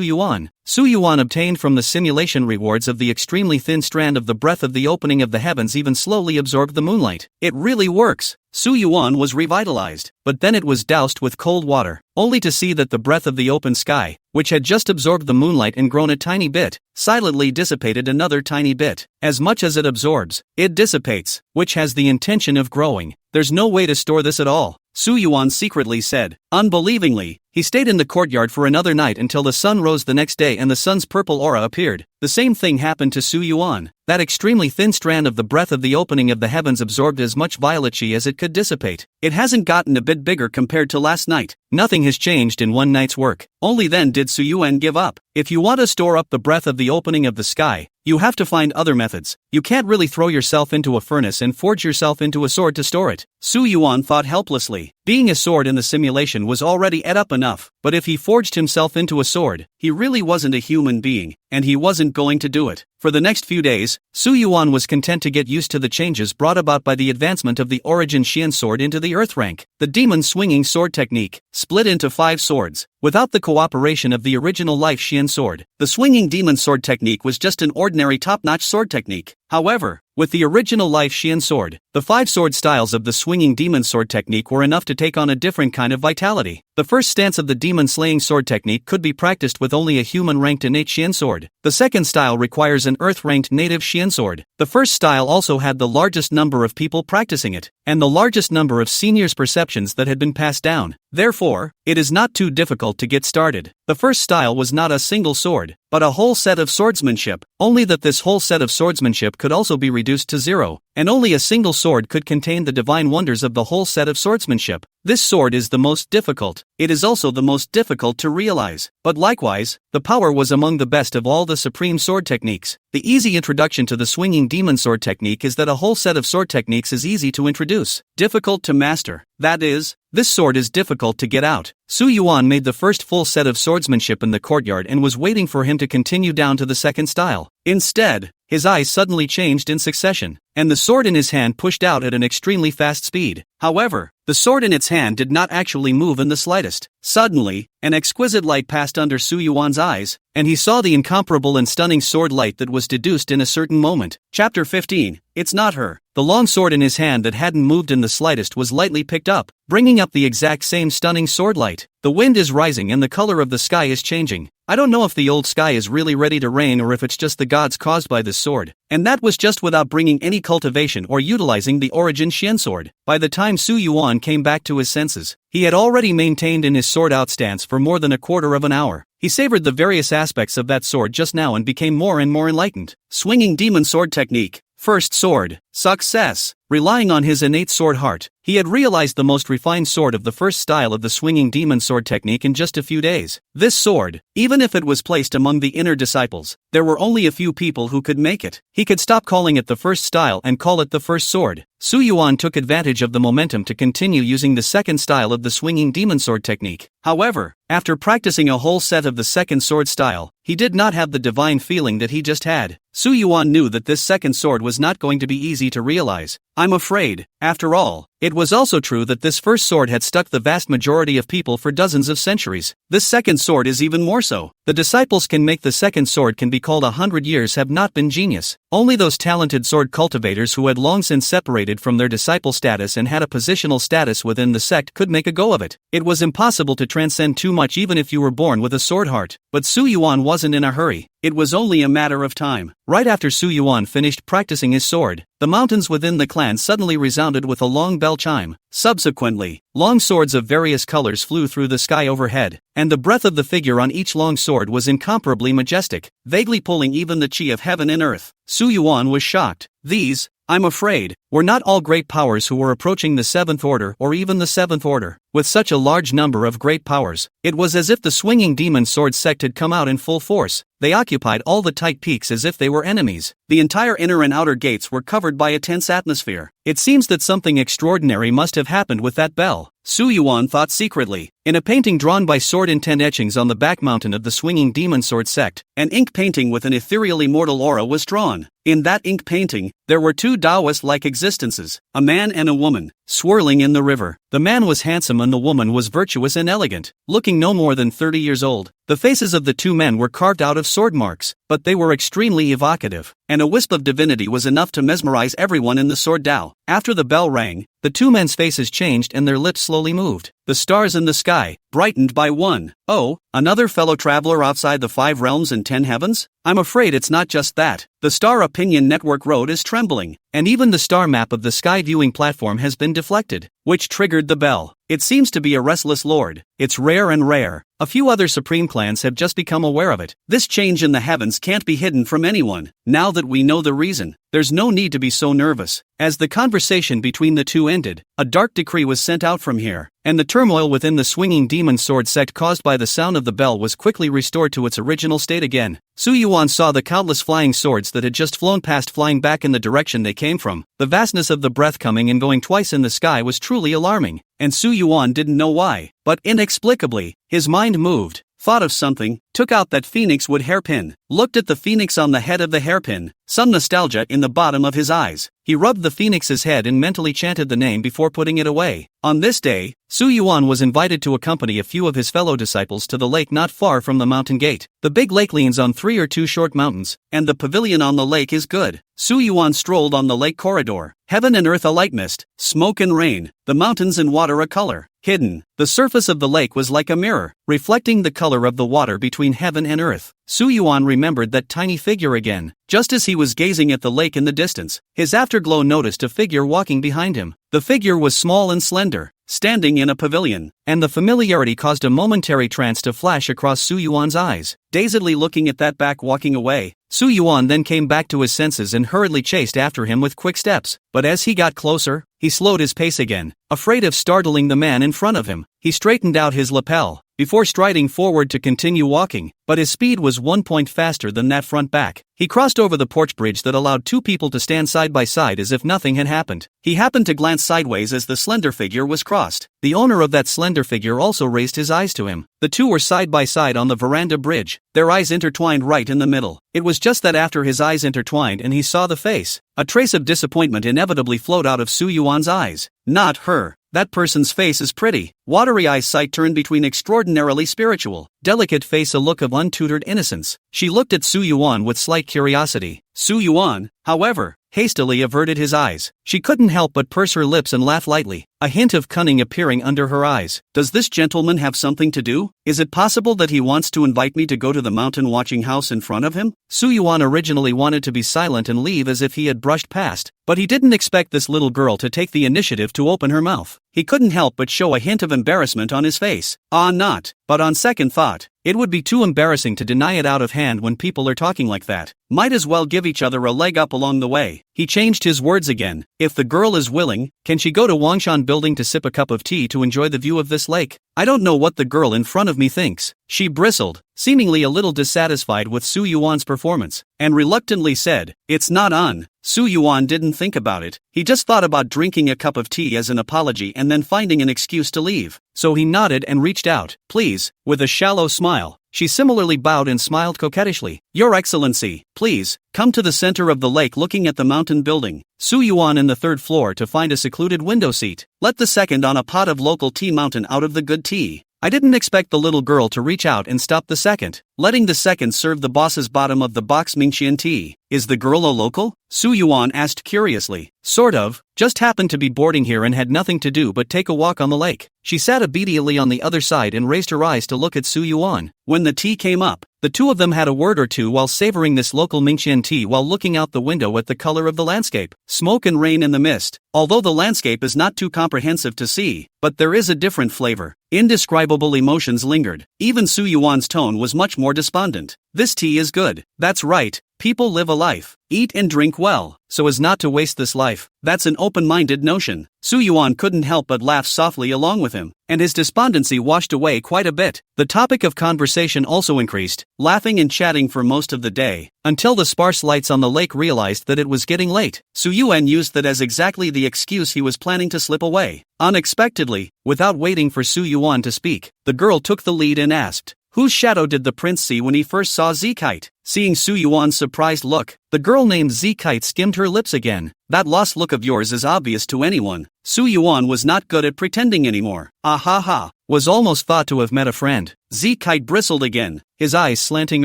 [SPEAKER 1] Yuan. Su Yuan obtained from the simulation rewards of the extremely thin strand of the breath of the opening of the heavens even slowly absorbed the moonlight. It really works. Su Yuan was revitalized, but then it was doused with cold water, only to see that the breath of the open sky, which had just absorbed the moonlight and grown a tiny bit, silently dissipated another tiny bit. As much as it absorbs, it dissipates, which has the intention of growing. There's no way to store this at all, Su Yuan secretly said. Unbelievingly, he stayed in the courtyard for another night until the sun rose the next day and the sun's purple aura appeared. The same thing happened to Su Yuan. That extremely thin strand of the breath of the opening of the heavens absorbed as much violet chi as it could dissipate. It hasn't gotten a bit bigger compared to last night. Nothing has changed in one night's work. Only then did Su Yuan give up. If you want to store up the breath of the opening of the sky, you have to find other methods. You can't really throw yourself into a furnace and forge yourself into a sword to store it. Su Yuan thought helplessly. Being a sword in the simulation was already ed up enough, but if he forged himself into a sword, he really wasn't a human being, and he wasn't going to do it. For the next few days, Su Yuan was content to get used to the changes brought about by the advancement of the origin Xian sword into the earth rank. The demon swinging sword technique, split into 5 swords. Without the cooperation of the original life Xian sword, the swinging demon sword technique was just an ordinary top-notch sword technique. However, with the original life Xian sword, the 5 sword styles of the swinging demon sword technique were enough to take on a different kind of vitality. The first stance of the demon slaying sword technique could be practiced with only a human-ranked innate Xian sword. The second style requires an earth-ranked native Xian sword. The first style also had the largest number of people practicing it, and the largest number of seniors' perceptions that had been passed down. Therefore, it is not too difficult to get started. The first style was not a single sword, but a whole set of swordsmanship, only that this whole set of swordsmanship could also be reduced to 0, and only a single sword could contain the divine wonders of the whole set of swordsmanship. This sword is the most difficult. It is also the most difficult to realize, but likewise, the power was among the best of all the supreme sword techniques. The easy introduction to the swinging demon sword technique is that a whole set of sword techniques is easy to introduce, difficult to master. That is, this sword is difficult to get out. Su Yuan made the first full set of swordsmanship in the courtyard and was waiting for him to continue down to the second style. Instead, his eyes suddenly changed in succession, and the sword in his hand pushed out at an extremely fast speed. However, the sword in its hand did not actually move in the slightest. Suddenly, an exquisite light passed under Su Yuan's eyes, and he saw the incomparable and stunning sword light that was deduced in a certain moment. Chapter 15. It's not her. The long sword in his hand that hadn't moved in the slightest was lightly picked up, bringing up the exact same stunning sword light. The wind is rising and the color of the sky is changing. I don't know if the old sky is really ready to rain or if it's just the gods caused by this sword. And that was just without bringing any cultivation or utilizing the origin Xian sword. By the time Su Yuan came back to his senses, he had already maintained in his sword out stance for more than a quarter of an hour. He savored the various aspects of that sword just now and became more and more enlightened. Swinging demon sword technique. First sword. Success. Relying on his innate sword heart, he had realized the most refined sword of the first style of the swinging demon sword technique in just a few days. This sword, even if it was placed among the inner disciples, there were only a few people who could make it. He could stop calling it the first style and call it the first sword. Su Yuan took advantage of the momentum to continue using the second style of the swinging demon sword technique. However, after practicing a whole set of the second sword style, he did not have the divine feeling that he just had. Su Yuan knew that this second sword was not going to be easy to realize. I'm afraid, after all, it was also true that this first sword had stuck the vast majority of people for dozens of centuries. This second sword is even more so. The disciples can make the second sword can be called 100 years have not been genius. Only those talented sword cultivators who had long since separated from their disciple status and had a positional status within the sect could make a go of it. It was impossible to transcend too much even if you were born with a sword heart. But Su Yuan wasn't in a hurry. It was only a matter of time. Right after Su Yuan finished practicing his sword, the mountains within the clan suddenly resounded with a long bell chime. Subsequently, long swords of various colors flew through the sky overhead, and the breadth of the figure on each long sword was incomparably majestic, vaguely pulling even the chi of heaven and earth. Su Yuan was shocked. These, I'm afraid, were not all great powers who were approaching the 7th order or even the 7th order. With such a large number of great powers, it was as if the swinging demon sword sect had come out in full force. They occupied all the tight peaks as if they were enemies. The entire inner and outer gates were covered by a tense atmosphere. It seems that something extraordinary must have happened with that bell, Su Yuan thought secretly. In a painting drawn by sword intent etchings on the back mountain of the swinging demon sword sect, an ink painting with an ethereal immortal aura was drawn. In that ink painting, there were two Taoist-like existences, a man and a woman, swirling in the river. The man was handsome and the woman was virtuous and elegant, looking no more than 30 years old. The faces of the two men were carved out of sword marks, but they were extremely evocative, and a wisp of divinity was enough to mesmerize everyone in the sword Tao. After the bell rang, the two men's faces changed and their lips slowly moved. The stars in the sky, brightened by one. Oh, another fellow traveler outside the 5 realms and 10 heavens? I'm afraid it's not just that. The Star Opinion Network road is trembling, and even the star map of the sky viewing platform has been deflected, which triggered the bell. It seems to be a restless lord. It's rare and rare. A few other supreme clans have just become aware of it. This change in the heavens can't be hidden from anyone. Now that we know the reason, there's no need to be so nervous. As the conversation between the two ended, a dark decree was sent out from here, and the turmoil within the swinging demon sword sect caused by the sound of the bell was quickly restored to its original state again. Su Yuan saw the countless flying swords that had just flown past flying back in the direction they came from. The vastness of the breath coming and going twice in the sky was truly alarming, and Su Yuan didn't know why, but inexplicably, his mind moved. Thought of something, took out that phoenix wood hairpin, looked at the phoenix on the head of the hairpin, some nostalgia in the bottom of his eyes. He rubbed the phoenix's head and mentally chanted the name before putting it away. On this day, Su Yuan was invited to accompany a few of his fellow disciples to the lake not far from the mountain gate. The big lake leans on 3 or 2 short mountains, and the pavilion on the lake is good. Su Yuan strolled on the lake corridor. Heaven and earth a light mist, smoke and rain, the mountains and water a color. Hidden, the surface of the lake was like a mirror, reflecting the color of the water between heaven and earth. Su Yuan remembered that tiny figure again. Just as he was gazing at the lake in the distance, his afterglow noticed a figure walking behind him. The figure was small and slender, standing in a pavilion, and the familiarity caused a momentary trance to flash across Su Yuan's eyes. Dazedly looking at that back walking away, Su Yuan then came back to his senses and hurriedly chased after him with quick steps. But as he got closer, he slowed his pace again. Afraid of startling the man in front of him, he straightened out his lapel, before striding forward to continue walking, but his speed was 1 point faster than that front back. He crossed over the porch bridge that allowed 2 people to stand side by side as if nothing had happened. He happened to glance sideways as the slender figure was crossed. The owner of that slender figure also raised his eyes to him. The two were side by side on the veranda bridge, their eyes intertwined right in the middle. It was just that after his eyes intertwined and he saw the face, a trace of disappointment inevitably flowed out of Su Yuan's eyes. Not her. That person's face is pretty. Watery eyesight turned between extraordinarily spiritual, delicate face a look of untutored innocence. She looked at Su Yuan with slight curiosity. Su Yuan, however, hastily averted his eyes. She couldn't help but purse her lips and laugh lightly, a hint of cunning appearing under her eyes. Does this gentleman have something to do? Is it possible that he wants to invite me to go to the mountain watching house in front of him? Su Yuan originally wanted to be silent and leave as if he had brushed past, but he didn't expect this little girl to take the initiative to open her mouth. He couldn't help but show a hint of embarrassment on his face. Not. But on second thought, it would be too embarrassing to deny it out of hand when people are talking like that. Might as well give each other a leg up along the way. He changed his words again. If the girl is willing, can she go to Wangshan building to sip a cup of tea to enjoy the view of this lake? I don't know what the girl in front of me thinks. She bristled, seemingly a little dissatisfied with Su Yuan's performance, and reluctantly said, "It's not on." Su Yuan didn't think about it. He just thought about drinking a cup of tea as an apology and then finding an excuse to leave. So he nodded and reached out. "Please," with a shallow smile. She similarly bowed and smiled coquettishly. "Your Excellency, please, come to the center of the lake looking at the mountain building." Su Yuan in the 3rd floor to find a secluded window seat. Let the second on a pot of local tea mountain out of the good tea. I didn't expect the little girl to reach out and stop the second, letting the second serve the boss's bottom of the box Mingxian tea. Is the girl a local? Su Yuan asked curiously. Sort of, just happened to be boarding here and had nothing to do but take a walk on the lake. She sat obediently on the other side and raised her eyes to look at Su Yuan. When the tea came up, the two of them had a word or two while savoring this local Mingxian tea while looking out the window at the color of the landscape. Smoke and rain in the mist. Although the landscape is not too comprehensive to see, but there is a different flavor. Indescribable emotions lingered. Even Su Yuan's tone was much more despondent. This tea is good. That's right. People live a life, eat and drink well, so as not to waste this life. That's an open-minded notion. Su Yuan couldn't help but laugh softly along with him, and his despondency washed away quite a bit. The topic of conversation also increased, laughing and chatting for most of the day, until the sparse lights on the lake realized that it was getting late. Su Yuan used that as exactly the excuse he was planning to slip away. Unexpectedly, without waiting for Su Yuan to speak, the girl took the lead and asked, "Whose shadow did the prince see when he first saw Z-Kite?" Seeing Su Yuan's surprised look, the girl named Z-Kite skimmed her lips again. "That lost look of yours is obvious to anyone." Su Yuan was not good at pretending anymore. "Ah ha ha," was almost thought to have met a friend. Z-Kite bristled again, his eyes slanting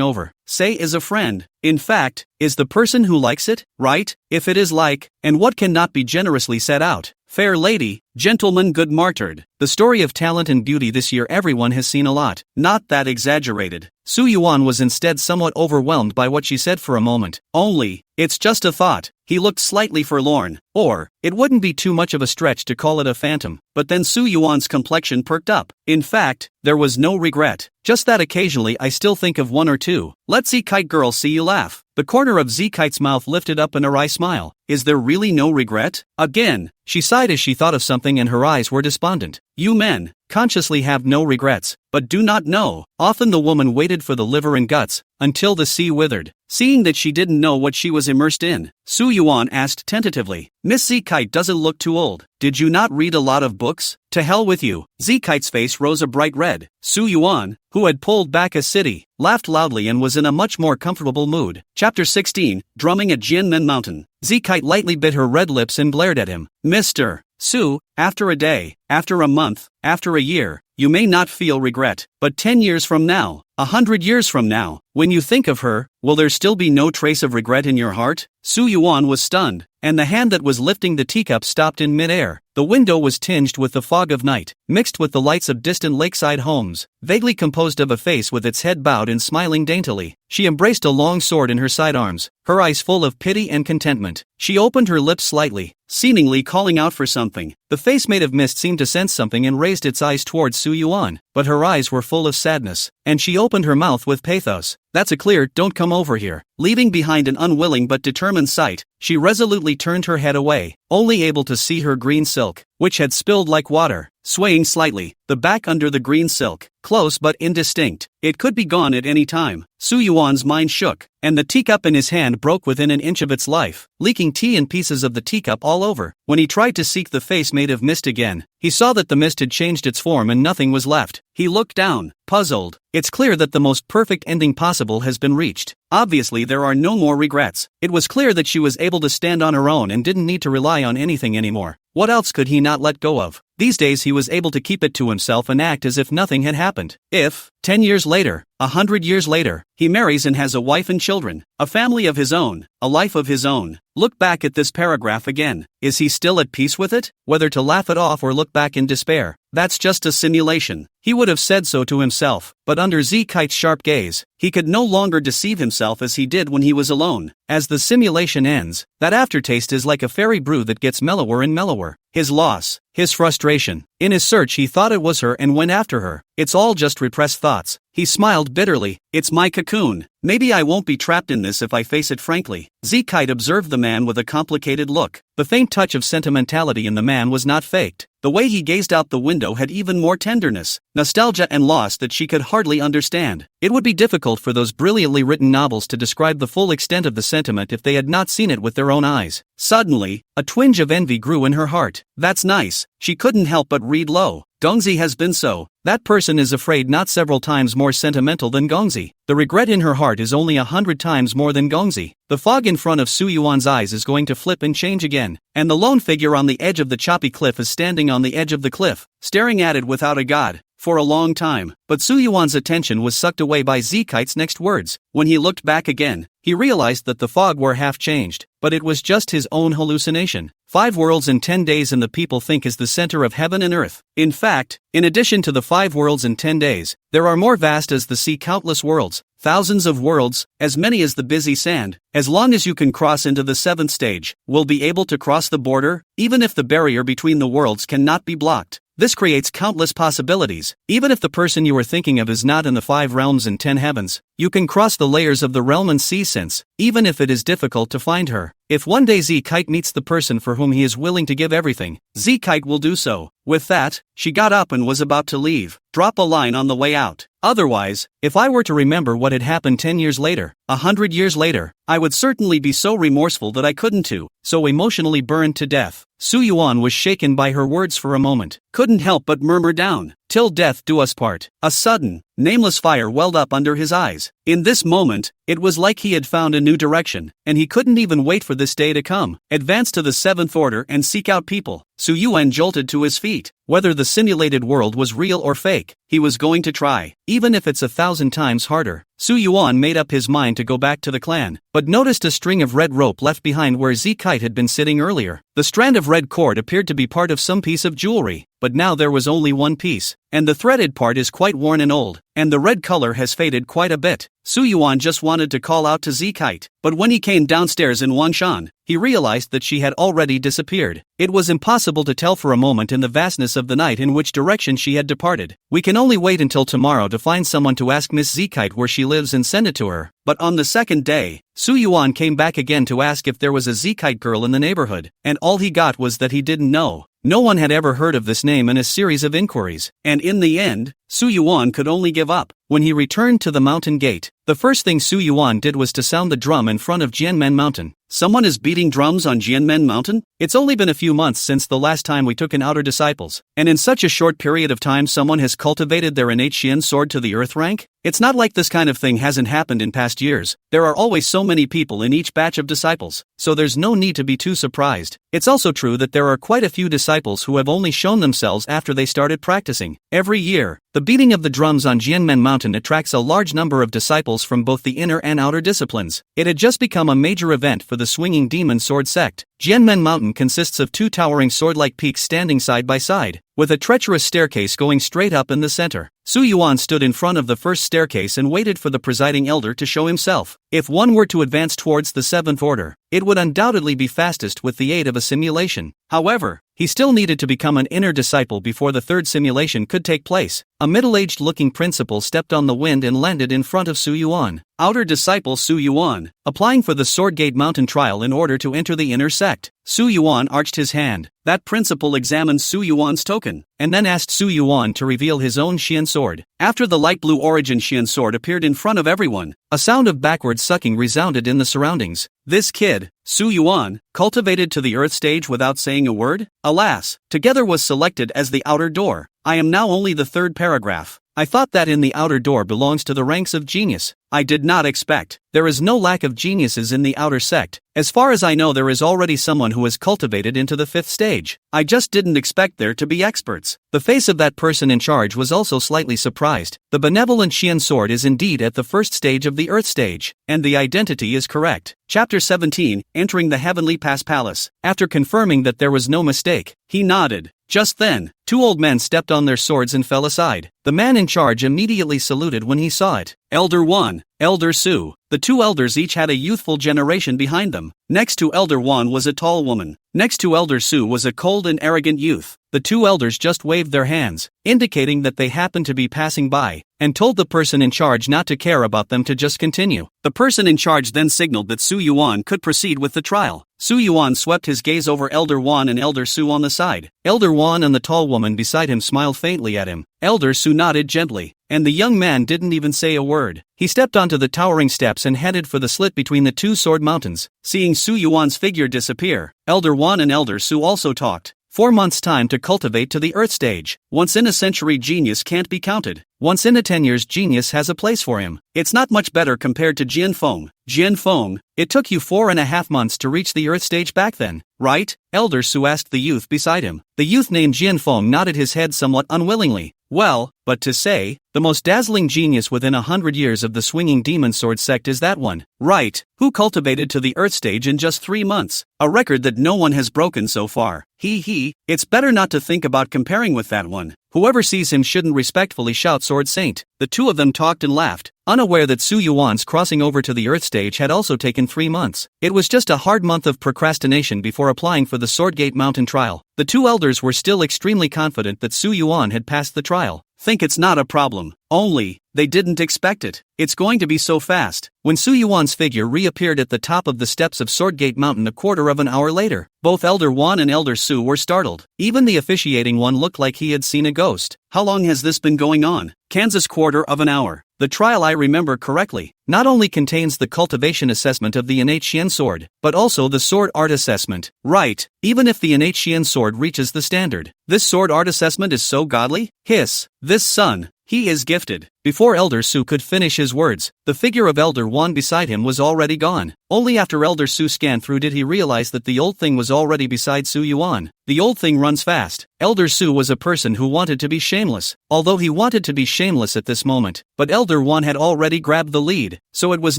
[SPEAKER 1] over. "Say is a friend. In fact, is the person who likes it, right? If it is like, and what cannot be generously set out. Fair lady, gentleman good martyred." The story of talent and beauty this year everyone has seen a lot, not that exaggerated. Su Yuan was instead somewhat overwhelmed by what she said for a moment. Only, it's just a thought. He looked slightly forlorn, or, it wouldn't be too much of a stretch to call it a phantom, but then Su Yuan's complexion perked up. In fact, there was no regret, just that occasionally I still think of one or two. Let Z-Kite girl see you laugh. The corner of Z-Kite's mouth lifted up in a wry smile. is there really no regret? Again, she sighed as she thought of something and her eyes were despondent. You men, consciously have no regrets, but do not know. Often the woman waited for the liver and guts, until the sea withered. Seeing that she didn't know what she was immersed in, Su Yuan asked tentatively, Miss Z-Kite doesn't look too old. Did you not read a lot of books? To hell with you. Z-Kite's face rose a bright red. Su Yuan, who had pulled back a city, laughed loudly and was in a much more comfortable mood. Chapter 16, Drumming at Jianmen Mountain. Z-Kite lightly bit her red lips and glared at him. Mr. Su, after a day, after a month, after a year, you may not feel regret, but 10 years from now, 100 years from now, when you think of her, will there still be no trace of regret in your heart? Su Yuan was stunned, and the hand that was lifting the teacup stopped in midair. The window was tinged with the fog of night, mixed with the lights of distant lakeside homes, vaguely composed of a face with its head bowed and smiling daintily. She embraced a long sword in her sidearms, her eyes full of pity and contentment. She opened her lips slightly, seemingly calling out for something. The face made of mist seemed to sense something and raised its eyes towards Su Yuan, but her eyes were full of sadness, and she opened her mouth with pathos. That's a clear, don't come over here. Leaving behind an unwilling but determined sight, she resolutely turned her head away, only able to see her green silk, which had spilled like water, swaying slightly, the back under the green silk, close but indistinct. It could be gone at any time. Su Yuan's mind shook, and the teacup in his hand broke within an inch of its life, leaking tea and pieces of the teacup all over. When he tried to seek the face made of mist again, he saw that the mist had changed its form and nothing was left. He looked down, puzzled. It's clear that the most perfect ending possible has been reached. Obviously there are no more regrets. It was clear that she was able to stand on her own and didn't need to rely on anything anymore. What else could he not let go of? These days he was able to keep it to himself and act as if nothing had happened. If, 10 years later, 100 years later, he marries and has a wife and children, a family of his own, a life of his own, look back at this paragraph again. Is he still at peace with it? Whether to laugh it off or look back in despair, that's just a simulation. He would have said so to himself, but under Z-Kite's sharp gaze, he could no longer deceive himself as he did when he was alone. As the simulation ends, that aftertaste is like a fairy brew that gets mellower and mellower. His loss, his frustration. In his search he thought it was her and went after her. It's all just repressed thoughts. He smiled bitterly. It's my cocoon. Maybe I won't be trapped in this if I face it frankly. Z-Kite observed the man with a complicated look. The faint touch of sentimentality in the man was not faked. The way he gazed out the window had even more tenderness, nostalgia and loss that she could hardly understand. It would be difficult for those brilliantly written novels to describe the full extent of the sentiment if they had not seen it with their own eyes. Suddenly, a twinge of envy grew in her heart. That's nice. She couldn't help but read low. Gongzi has been so. That person is afraid not several times more sentimental than Gongzi. The regret in her heart is only 100 times more than Gongzi. The fog in front of Su Yuan's eyes is going to flip and change again, and the lone figure on the edge of the choppy cliff is standing on the edge of the cliff, staring at it without a god, for a long time. But Su Yuan's attention was sucked away by Z-Kite's next words. When he looked back again, he realized that the fog were half changed, but it was just his own hallucination. 5 worlds in 10 days and the people think is the center of heaven and earth. In fact, in addition to the 5 worlds in 10 days, there are more vast as the sea countless worlds, thousands of worlds, as many as the busy sand. As long as you can cross into the 7th stage, will be able to cross the border, even if the barrier between the worlds cannot be blocked. This creates countless possibilities. Even if the person you are thinking of is not in the 5 realms and 10 heavens, you can cross the layers of the realm and see sense, even if it is difficult to find her. If one day Z-Kite meets the person for whom he is willing to give everything, Z-Kite will do so. With that, she got up and was about to leave. Drop a line on the way out. Otherwise, if I were to remember what had happened 10 years later, 100 years later, I would certainly be so remorseful that I couldn't so emotionally burned to death. Su Yuan was shaken by her words for a moment, couldn't help but murmur down, "Till death do us part." A sudden, nameless fire welled up under his eyes. In this moment, it was like he had found a new direction, and he couldn't even wait for this day to come. Advance to the 7th order and seek out people. Su Yuan jolted to his feet. Whether the simulated world was real or fake, he was going to try, even if it's 1,000 times harder. Su Yuan made up his mind to go back to the clan, but noticed a string of red rope left behind where Z-Kite had been sitting earlier. The strand of red cord appeared to be part of some piece of jewelry, but now there was only one piece, and the threaded part is quite worn and old, and the red color has faded quite a bit. Su Yuan just wanted to call out to Z-Kite, but when he came downstairs in Wanshan, he realized that she had already disappeared. It was impossible to tell for a moment in the vastness regardless of the night in which direction she had departed. We can only wait until tomorrow to find someone to ask Miss Zekite where she lives and send it to her. But on the second day, Su Yuan came back again to ask if there was a Zekite girl in the neighborhood, and all he got was that he didn't know. No one had ever heard of this name in a series of inquiries, and in the end, Su Yuan could only give up. When he returned to the mountain gate, the first thing Su Yuan did was to sound the drum in front of Jianmen Mountain. Someone is beating drums on Jianmen Mountain? It's only been a few months since the last time we took in outer disciples, and in such a short period of time someone has cultivated their innate Xian sword to the earth rank? It's not like this kind of thing hasn't happened in past years. There are always so many people in each batch of disciples, so there's no need to be too surprised. It's also true that there are quite a few disciples who have only shown themselves after they started practicing. Every year, the beating of the drums on Jianmen Mountain attracts a large number of disciples from both the inner and outer disciplines. It had just become a major event for the swinging demon sword sect. Jianmen Mountain consists of two towering sword-like peaks standing side by side, with a treacherous staircase going straight up in the center. Su Yuan stood in front of the first staircase and waited for the presiding elder to show himself. If one were to advance towards the seventh order, it would undoubtedly be fastest with the aid of a simulation. However, he still needed to become an inner disciple before the third simulation could take place. A middle-aged looking principal stepped on the wind and landed in front of Su Yuan. Outer disciple Su Yuan, applying for the Swordgate Mountain trial in order to enter the inner sect. Su Yuan arched his hand. That principal examined Su Yuan's token, and then asked Su Yuan to reveal his own Xian sword. After the light blue origin Xian sword appeared in front of everyone, a sound of backward sucking resounded in the surroundings. This kid, Su Yuan, cultivated to the earth stage without saying a word? Alas, together was selected as the outer door. I am now only the third paragraph. I thought that in the outer door belongs to the ranks of genius. I did not expect. There is no lack of geniuses in the outer sect. As far as I know, there is already someone who is cultivated into the fifth stage. I just didn't expect there to be experts. The face of that person in charge was also slightly surprised. The benevolent Xian sword is indeed at the first stage of the earth stage, and the identity is correct. Chapter 17, Entering the Heavenly Pass Palace. After confirming that there was no mistake, he nodded. Just then, two old men stepped on their swords and fell aside. The man in charge immediately saluted when he saw it. Elder Yuan, Elder Su. The two elders each had a youthful generation behind them. Next to Elder Yuan was a tall woman. Next to Elder Su was a cold and arrogant youth. The two elders just waved their hands, indicating that they happened to be passing by, and told the person in charge not to care about them to just continue. The person in charge then signaled that Su Yuan could proceed with the trial. Su Yuan swept his gaze over Elder Yuan and Elder Su on the side. Elder Yuan and the tall woman beside him smiled faintly at him. Elder Su nodded gently, and the young man didn't even say a word. He stepped onto the towering steps and headed for the slit between the two sword mountains. Seeing Su Yuan's figure disappear, Elder Yuan and Elder Su also talked. 4 months' time to cultivate to the earth stage. Once in a century genius can't be counted. Once in a 10 years genius has a place for him. It's not much better compared to Jian Feng. Jian Feng, it took you 4.5 months to reach the earth stage back then, right? Elder Su asked the youth beside him. The youth named Jian Feng nodded his head somewhat unwillingly. Well, but to say, the most dazzling genius within 100 years of the swinging demon sword sect is that one, right, who cultivated to the earth stage in just 3 months, a record that no one has broken so far. It's better not to think about comparing with that one. Whoever sees him shouldn't respectfully shout Sword Saint. The two of them talked and laughed, unaware that Su Yuan's crossing over to the earth stage had also taken 3 months. It was just a hard month of procrastination before applying for the Swordgate Mountain trial. The two elders were still extremely confident that Su Yuan had passed the trial. Think it's not a problem. Only, they didn't expect it. It's going to be so fast. When Su Yuan's figure reappeared at the top of the steps of Swordgate Mountain a quarter of an hour later, both Elder Yuan and Elder Su were startled. Even the officiating one looked like he had seen a ghost. How long has this been going on? Kansas, quarter of an hour. The trial, I remember correctly, not only contains the cultivation assessment of the innate Xian sword, but also the sword art assessment. Right, even if the innate Xian sword reaches the standard. This sword art assessment is so godly? Hiss, this son. He is gifted. Before Elder Su could finish his words, the figure of Elder Yuan beside him was already gone. Only after Elder Su scanned through did he realize that the old thing was already beside Su Yuan. The old thing runs fast. Elder Su was a person who wanted to be shameless, although he wanted to be shameless at this moment, but Elder Yuan had already grabbed the lead, so it was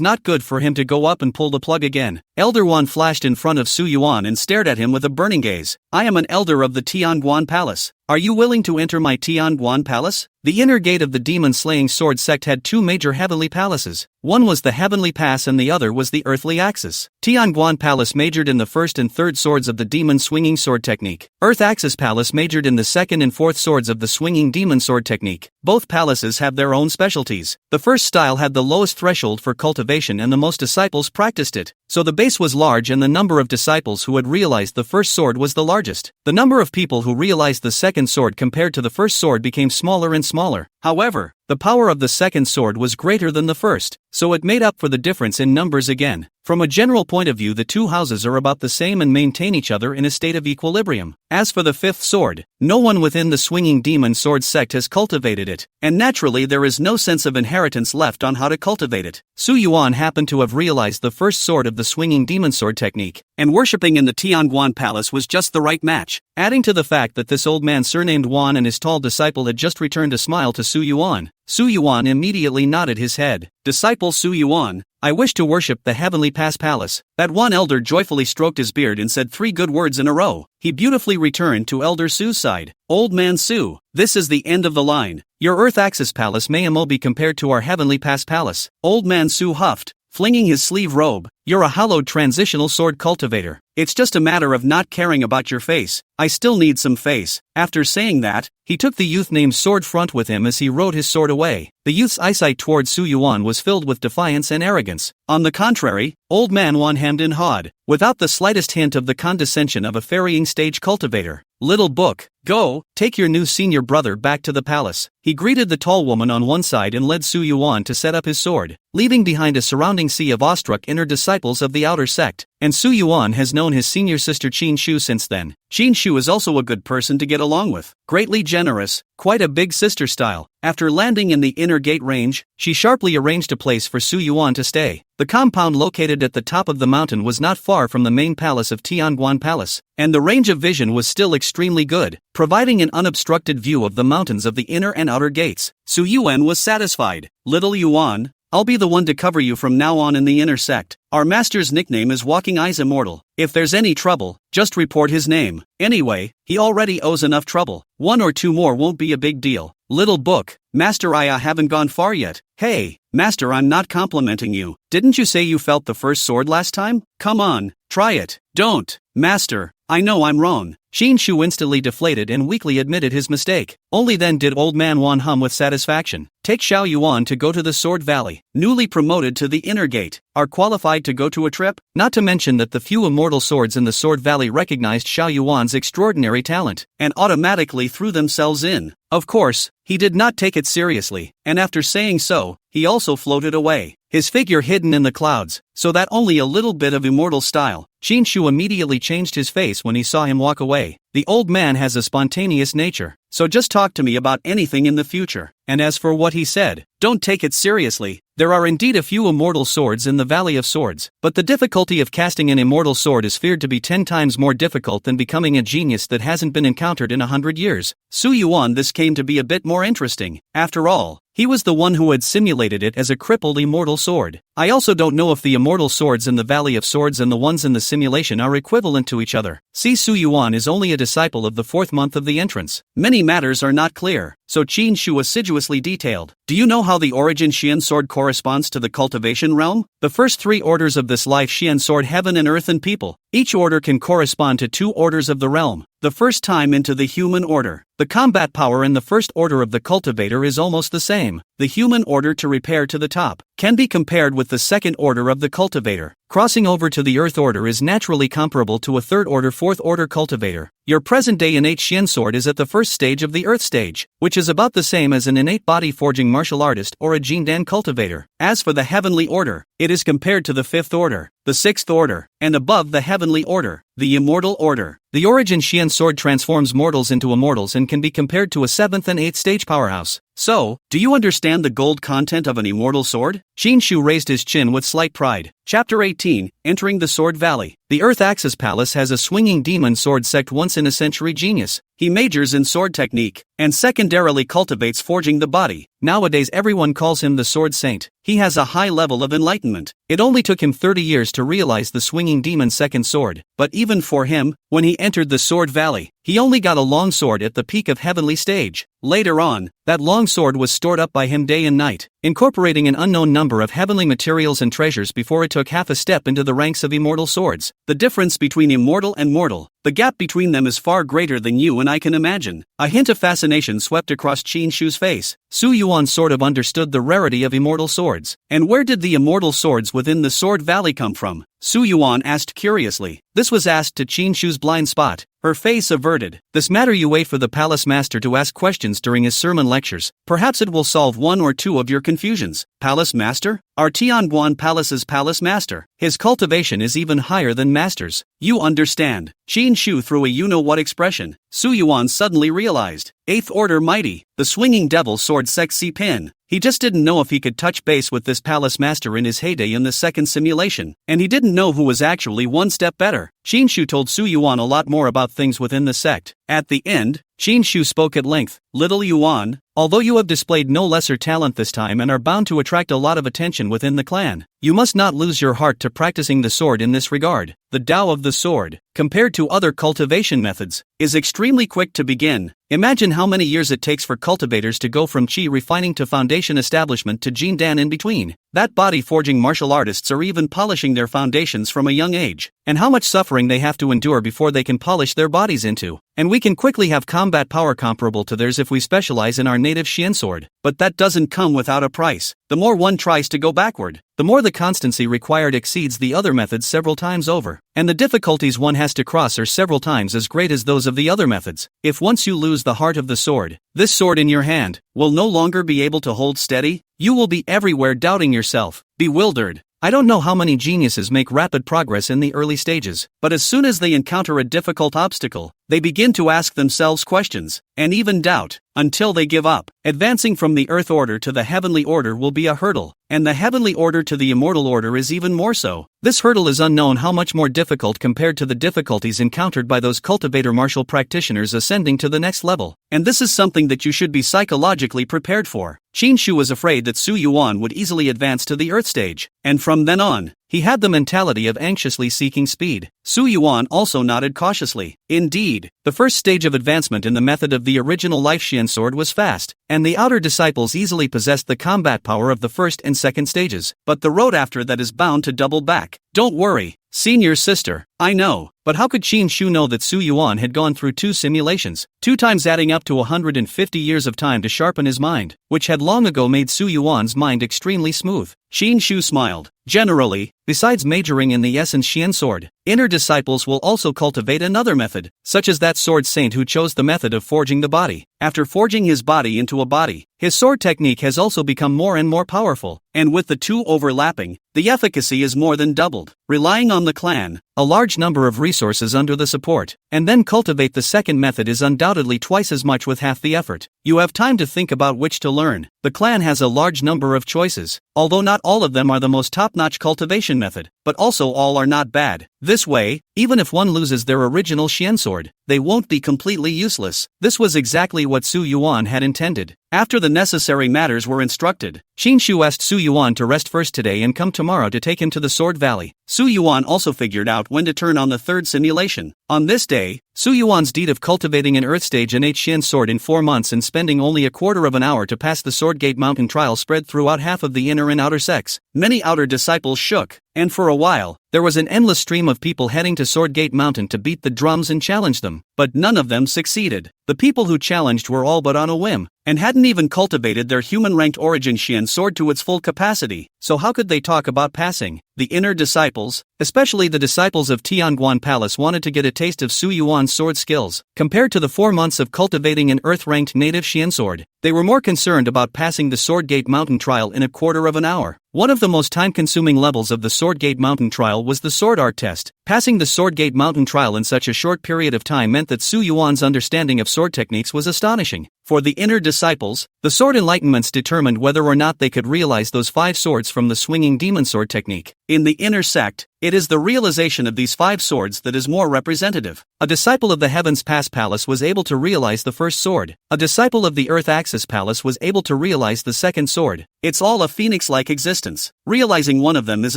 [SPEAKER 1] not good for him to go up and pull the plug again. Elder Yuan flashed in front of Su Yuan and stared at him with a burning gaze. I am an elder of the Tianguan Palace. Are you willing to enter my Tianguan Palace? The inner gate of the demon-slaying sword sect had 2 major heavenly palaces. one was the heavenly pass and the other was the earthly axis. Tianguan Palace majored in the first and third swords of the demon swinging sword technique. Earth Axis Palace majored in the second and fourth swords of the swinging demon sword technique. Both palaces have their own specialties. The first style had the lowest threshold for cultivation and the most disciples practiced it, so the base was large and the number of disciples who had realized the first sword was the largest. The number of people who realized the second sword compared to the first sword became smaller and smaller. However, the power of the second sword was greater than the first, so it made up for the difference in numbers again. From a general point of view, the two houses are about the same and maintain each other in a state of equilibrium. As for the fifth sword, no one within the swinging demon sword sect has cultivated it, and naturally there is no sense of inheritance left on how to cultivate it. Su Yuan happened to have realized the first sword of the swinging demon sword technique, and worshipping in the Tianguan Palace was just the right match. Adding to the fact that this old man surnamed Yuan and his tall disciple had just returned a smile to Su Yuan, Su Yuan immediately nodded his head. Disciple Su Yuan, I wish to worship the Heavenly Pass Palace. That one elder joyfully stroked his beard and said 3 good words in a row. He beautifully returned to Elder Su's side. Old man Su, this is the end of the line. Your Earth Axis Palace may be compared to our Heavenly Pass Palace. Old man Su huffed, flinging his sleeve robe. You're a hallowed transitional sword cultivator. It's just a matter of not caring about your face. I still need some face. After saying that, he took the youth named Sword Front with him as he rode his sword away. The youth's eyesight toward Su Yuan was filled with defiance and arrogance. On the contrary, old man Yuan hemmed and hawed, without the slightest hint of the condescension of a ferrying stage cultivator. Little book, go, take your new senior brother back to the palace. He greeted the tall woman on one side and led Su Yuan to set up his sword, leaving behind a surrounding sea of awestruck inner disciples of the outer sect. And Su Yuan has known his senior sister Qin Shu since then. Qin Shu is also a good person to get along with, greatly generous, quite a big sister style. After landing in the inner gate range, she sharply arranged a place for Su Yuan to stay. The compound located at the top of the mountain was not far from the main palace of Tianguan Palace, and the range of vision was still extremely good, providing an unobstructed view of the mountains of the inner and outer gates. Su Yuan was satisfied. Little Yuan, I'll be the one to cover you from now on in the inner sect. Our master's nickname is Walking Eyes Immortal. If there's any trouble, just report his name. Anyway, he already owes enough trouble. 1 or 2 more won't be a big deal. Little book, Master, I haven't gone far yet. Hey, Master, I'm not complimenting you. Didn't you say you felt the first sword last time? Come on, try it. Don't. Master, I know I'm wrong. Qin Shu instantly deflated and weakly admitted his mistake. Only then did old man Yuan hum with satisfaction. Take Xiao Yuan to go to the Sword Valley, newly promoted to the inner gate, are qualified to go to a trip? Not to mention that the few immortal swords in the Sword Valley recognized Xiao Yuan's extraordinary talent, and automatically threw themselves in. Of course, he did not take it seriously, and after saying so, he also floated away, his figure hidden in the clouds, so that only a little bit of immortal style. Qin Shu immediately changed his face when he saw him walk away. The old man has a spontaneous nature, so just talk to me about anything in the future. And as for what he said, don't take it seriously. There are indeed a few immortal swords in the Valley of Swords, but the difficulty of casting an immortal sword is feared to be 10 times more difficult than becoming a genius that hasn't been encountered in 100 years. Su Yuan, this came to be a bit more interesting. After all, he was the one who had simulated it as a crippled immortal sword. I also don't know if the immortal swords in the Valley of Swords and the ones in the simulation are equivalent to each other. See, Su Yuan is only a disciple of the 4th month of the entrance. Many matters are not clear, so Qin Shu assiduously detailed. Do you know how the origin Xian sword corresponds to the cultivation realm? The first 3 orders of this life Xian sword, heaven and earth and people. Each order can correspond to 2 orders of the realm. The first time into the human order. The combat power in the first order of the cultivator is almost the same. The human order to repair to the top can be compared with the second order of the cultivator. Crossing over to the earth order is naturally comparable to a third order, fourth order cultivator. Your present day innate Xian sword is at the first stage of the earth stage, which is about the same as an innate body forging martial artist or a Jindan cultivator. As for the heavenly order, it is compared to the 5th order, the 6th order, and above the heavenly order, the immortal order. The origin Xian sword transforms mortals into immortals and can be compared to a 7th and 8th stage powerhouse. So, do you understand the gold content of an immortal sword? Qin Shu raised his chin with slight pride. Chapter 18, Entering the Sword Valley. The Earth Axis Palace has a swinging demon sword sect once-in-a-century genius. He majors in sword technique, and secondarily cultivates forging the body, Nowadays everyone calls him the Sword Saint. He has a high level of enlightenment. It only took him 30 years to realize the swinging demon's second sword, but even for him, when he entered the Sword Valley, he only got a long sword at the peak of heavenly stage. Later on, that long sword was stored up by him day and night, incorporating an unknown number of heavenly materials and treasures before it took half a step into the ranks of immortal swords. The difference between immortal and mortal, the gap between them is far greater than you and I can imagine. A hint of fascination swept across Qin Shu's face. Su Yuan sort of understood the rarity of immortal swords. And where did the immortal swords within the Sword Valley come from? Su Yuan asked curiously. This was asked to Qin Shu's blind spot, her face averted. This matter you wait for the palace master to ask questions during his sermon lectures. Perhaps it will solve one or two of your confusions. Palace master? Our Tianguan Palace's palace master. His cultivation is even higher than master's. You understand. Qin Shu threw a you-know-what expression. Su Yuan suddenly realized. 8th Order mighty, the swinging devil sword sexy pin. He just didn't know if he could touch base with this palace master in his heyday in the second simulation, and he didn't know who was actually one step better. Qin Shu told Su Yuan a lot more about things within the sect. At the end, Qin Shu spoke at length. Little Yuan, although you have displayed no lesser talent this time and are bound to attract a lot of attention within the clan, you must not lose your heart to practicing the sword in this regard. The Tao of the sword, compared to other cultivation methods, is extremely quick to begin. Imagine how many years it takes for cultivators to go from Qi refining to foundation establishment to Jin Dan in between. That body forging martial artists are even polishing their foundations from a young age, and how much suffering they have to endure before they can polish their bodies into. And we can quickly have combat power comparable to theirs if we specialize in our native Xian sword, but that doesn't come without a price. The more one tries to go backward, the more the constancy required exceeds the other methods several times over, and the difficulties one has to cross are several times as great as those of the other methods. If once you lose the heart of the sword, this sword in your hand will no longer be able to hold steady, you will be everywhere doubting yourself, bewildered. I don't know how many geniuses make rapid progress in the early stages, but as soon as they encounter a difficult obstacle, they begin to ask themselves questions, and even doubt, until they give up. Advancing from the Earth Order to the Heavenly Order will be a hurdle, and the Heavenly Order to the Immortal Order is even more so. This hurdle is unknown how much more difficult compared to the difficulties encountered by those cultivator martial practitioners ascending to the next level, and this is something that you should be psychologically prepared for. Qin Shu was afraid that Su Yuan would easily advance to the Earth stage, and from then on, he had the mentality of anxiously seeking speed. Su Yuan also nodded cautiously. Indeed, the first stage of advancement in the method of the original life Xian sword was fast, and the outer disciples easily possessed the combat power of the first and second stages, but the road after that is bound to double back. Don't worry, senior sister, I know, but how could Qin Shu know that Su Yuan had gone through 2 simulations, 2 times adding up to 150 years of time to sharpen his mind, which had long ago made Su Yuan's mind extremely smooth. Qin Shu smiled. Generally, besides majoring in the essence Xian sword, inner disciples will also cultivate another method, such as that sword saint who chose the method of forging the body. After forging his body into a body, his sword technique has also become more and more powerful, and with the two overlapping, the efficacy is more than doubled. Relying on the clan, a large number of resources under the support, and then cultivate the second method is undoubtedly twice as much with half the effort. You have time to think about which to learn. The clan has a large number of choices, although not all of them are the most top-notch cultivation method, but also all are not bad. This way, even if one loses their original Xian sword, they won't be completely useless. This was exactly what Su Yuan had intended. After the necessary matters were instructed, Qin Shu asked Su Yuan to rest first today and come tomorrow to take him to the Sword Valley. Su Yuan also figured out when to turn on the third simulation. On this day, Su Yuan's deed of cultivating an Earth Stage and 8 Xian sword in 4 months and spending only a quarter of an hour to pass the Sword Gate Mountain trial spread throughout half of the inner and outer sects. Many outer disciples shook, and for a while, there was an endless stream of people heading to Sword Gate Mountain to beat the drums and challenge them, but none of them succeeded. The people who challenged were all but on a whim, and hadn't even cultivated their human-ranked origin Xian sword to its full capacity, so how could they talk about passing? The inner disciples, especially the disciples of Tianguan Palace, wanted to get a taste of Su Yuan's sword skills. Compared to the 4 months of cultivating an Earth-ranked native Xian sword, they were more concerned about passing the Sword Gate Mountain trial in a quarter of an hour. One of the most time-consuming levels of the Sword Gate Mountain trial was the sword art test. Passing the Sword Gate Mountain trial in such a short period of time meant that Su Yuan's understanding of sword techniques was astonishing. For the inner disciples, the sword enlightenments determined whether or not they could realize those 5 swords from the swinging demon sword technique. In the inner sect, it is the realization of these 5 swords that is more representative. A disciple of the Heavens Pass Palace was able to realize the first sword. A disciple of the Earth Axis Palace was able to realize the second sword. It's all a phoenix-like existence. Realizing one of them is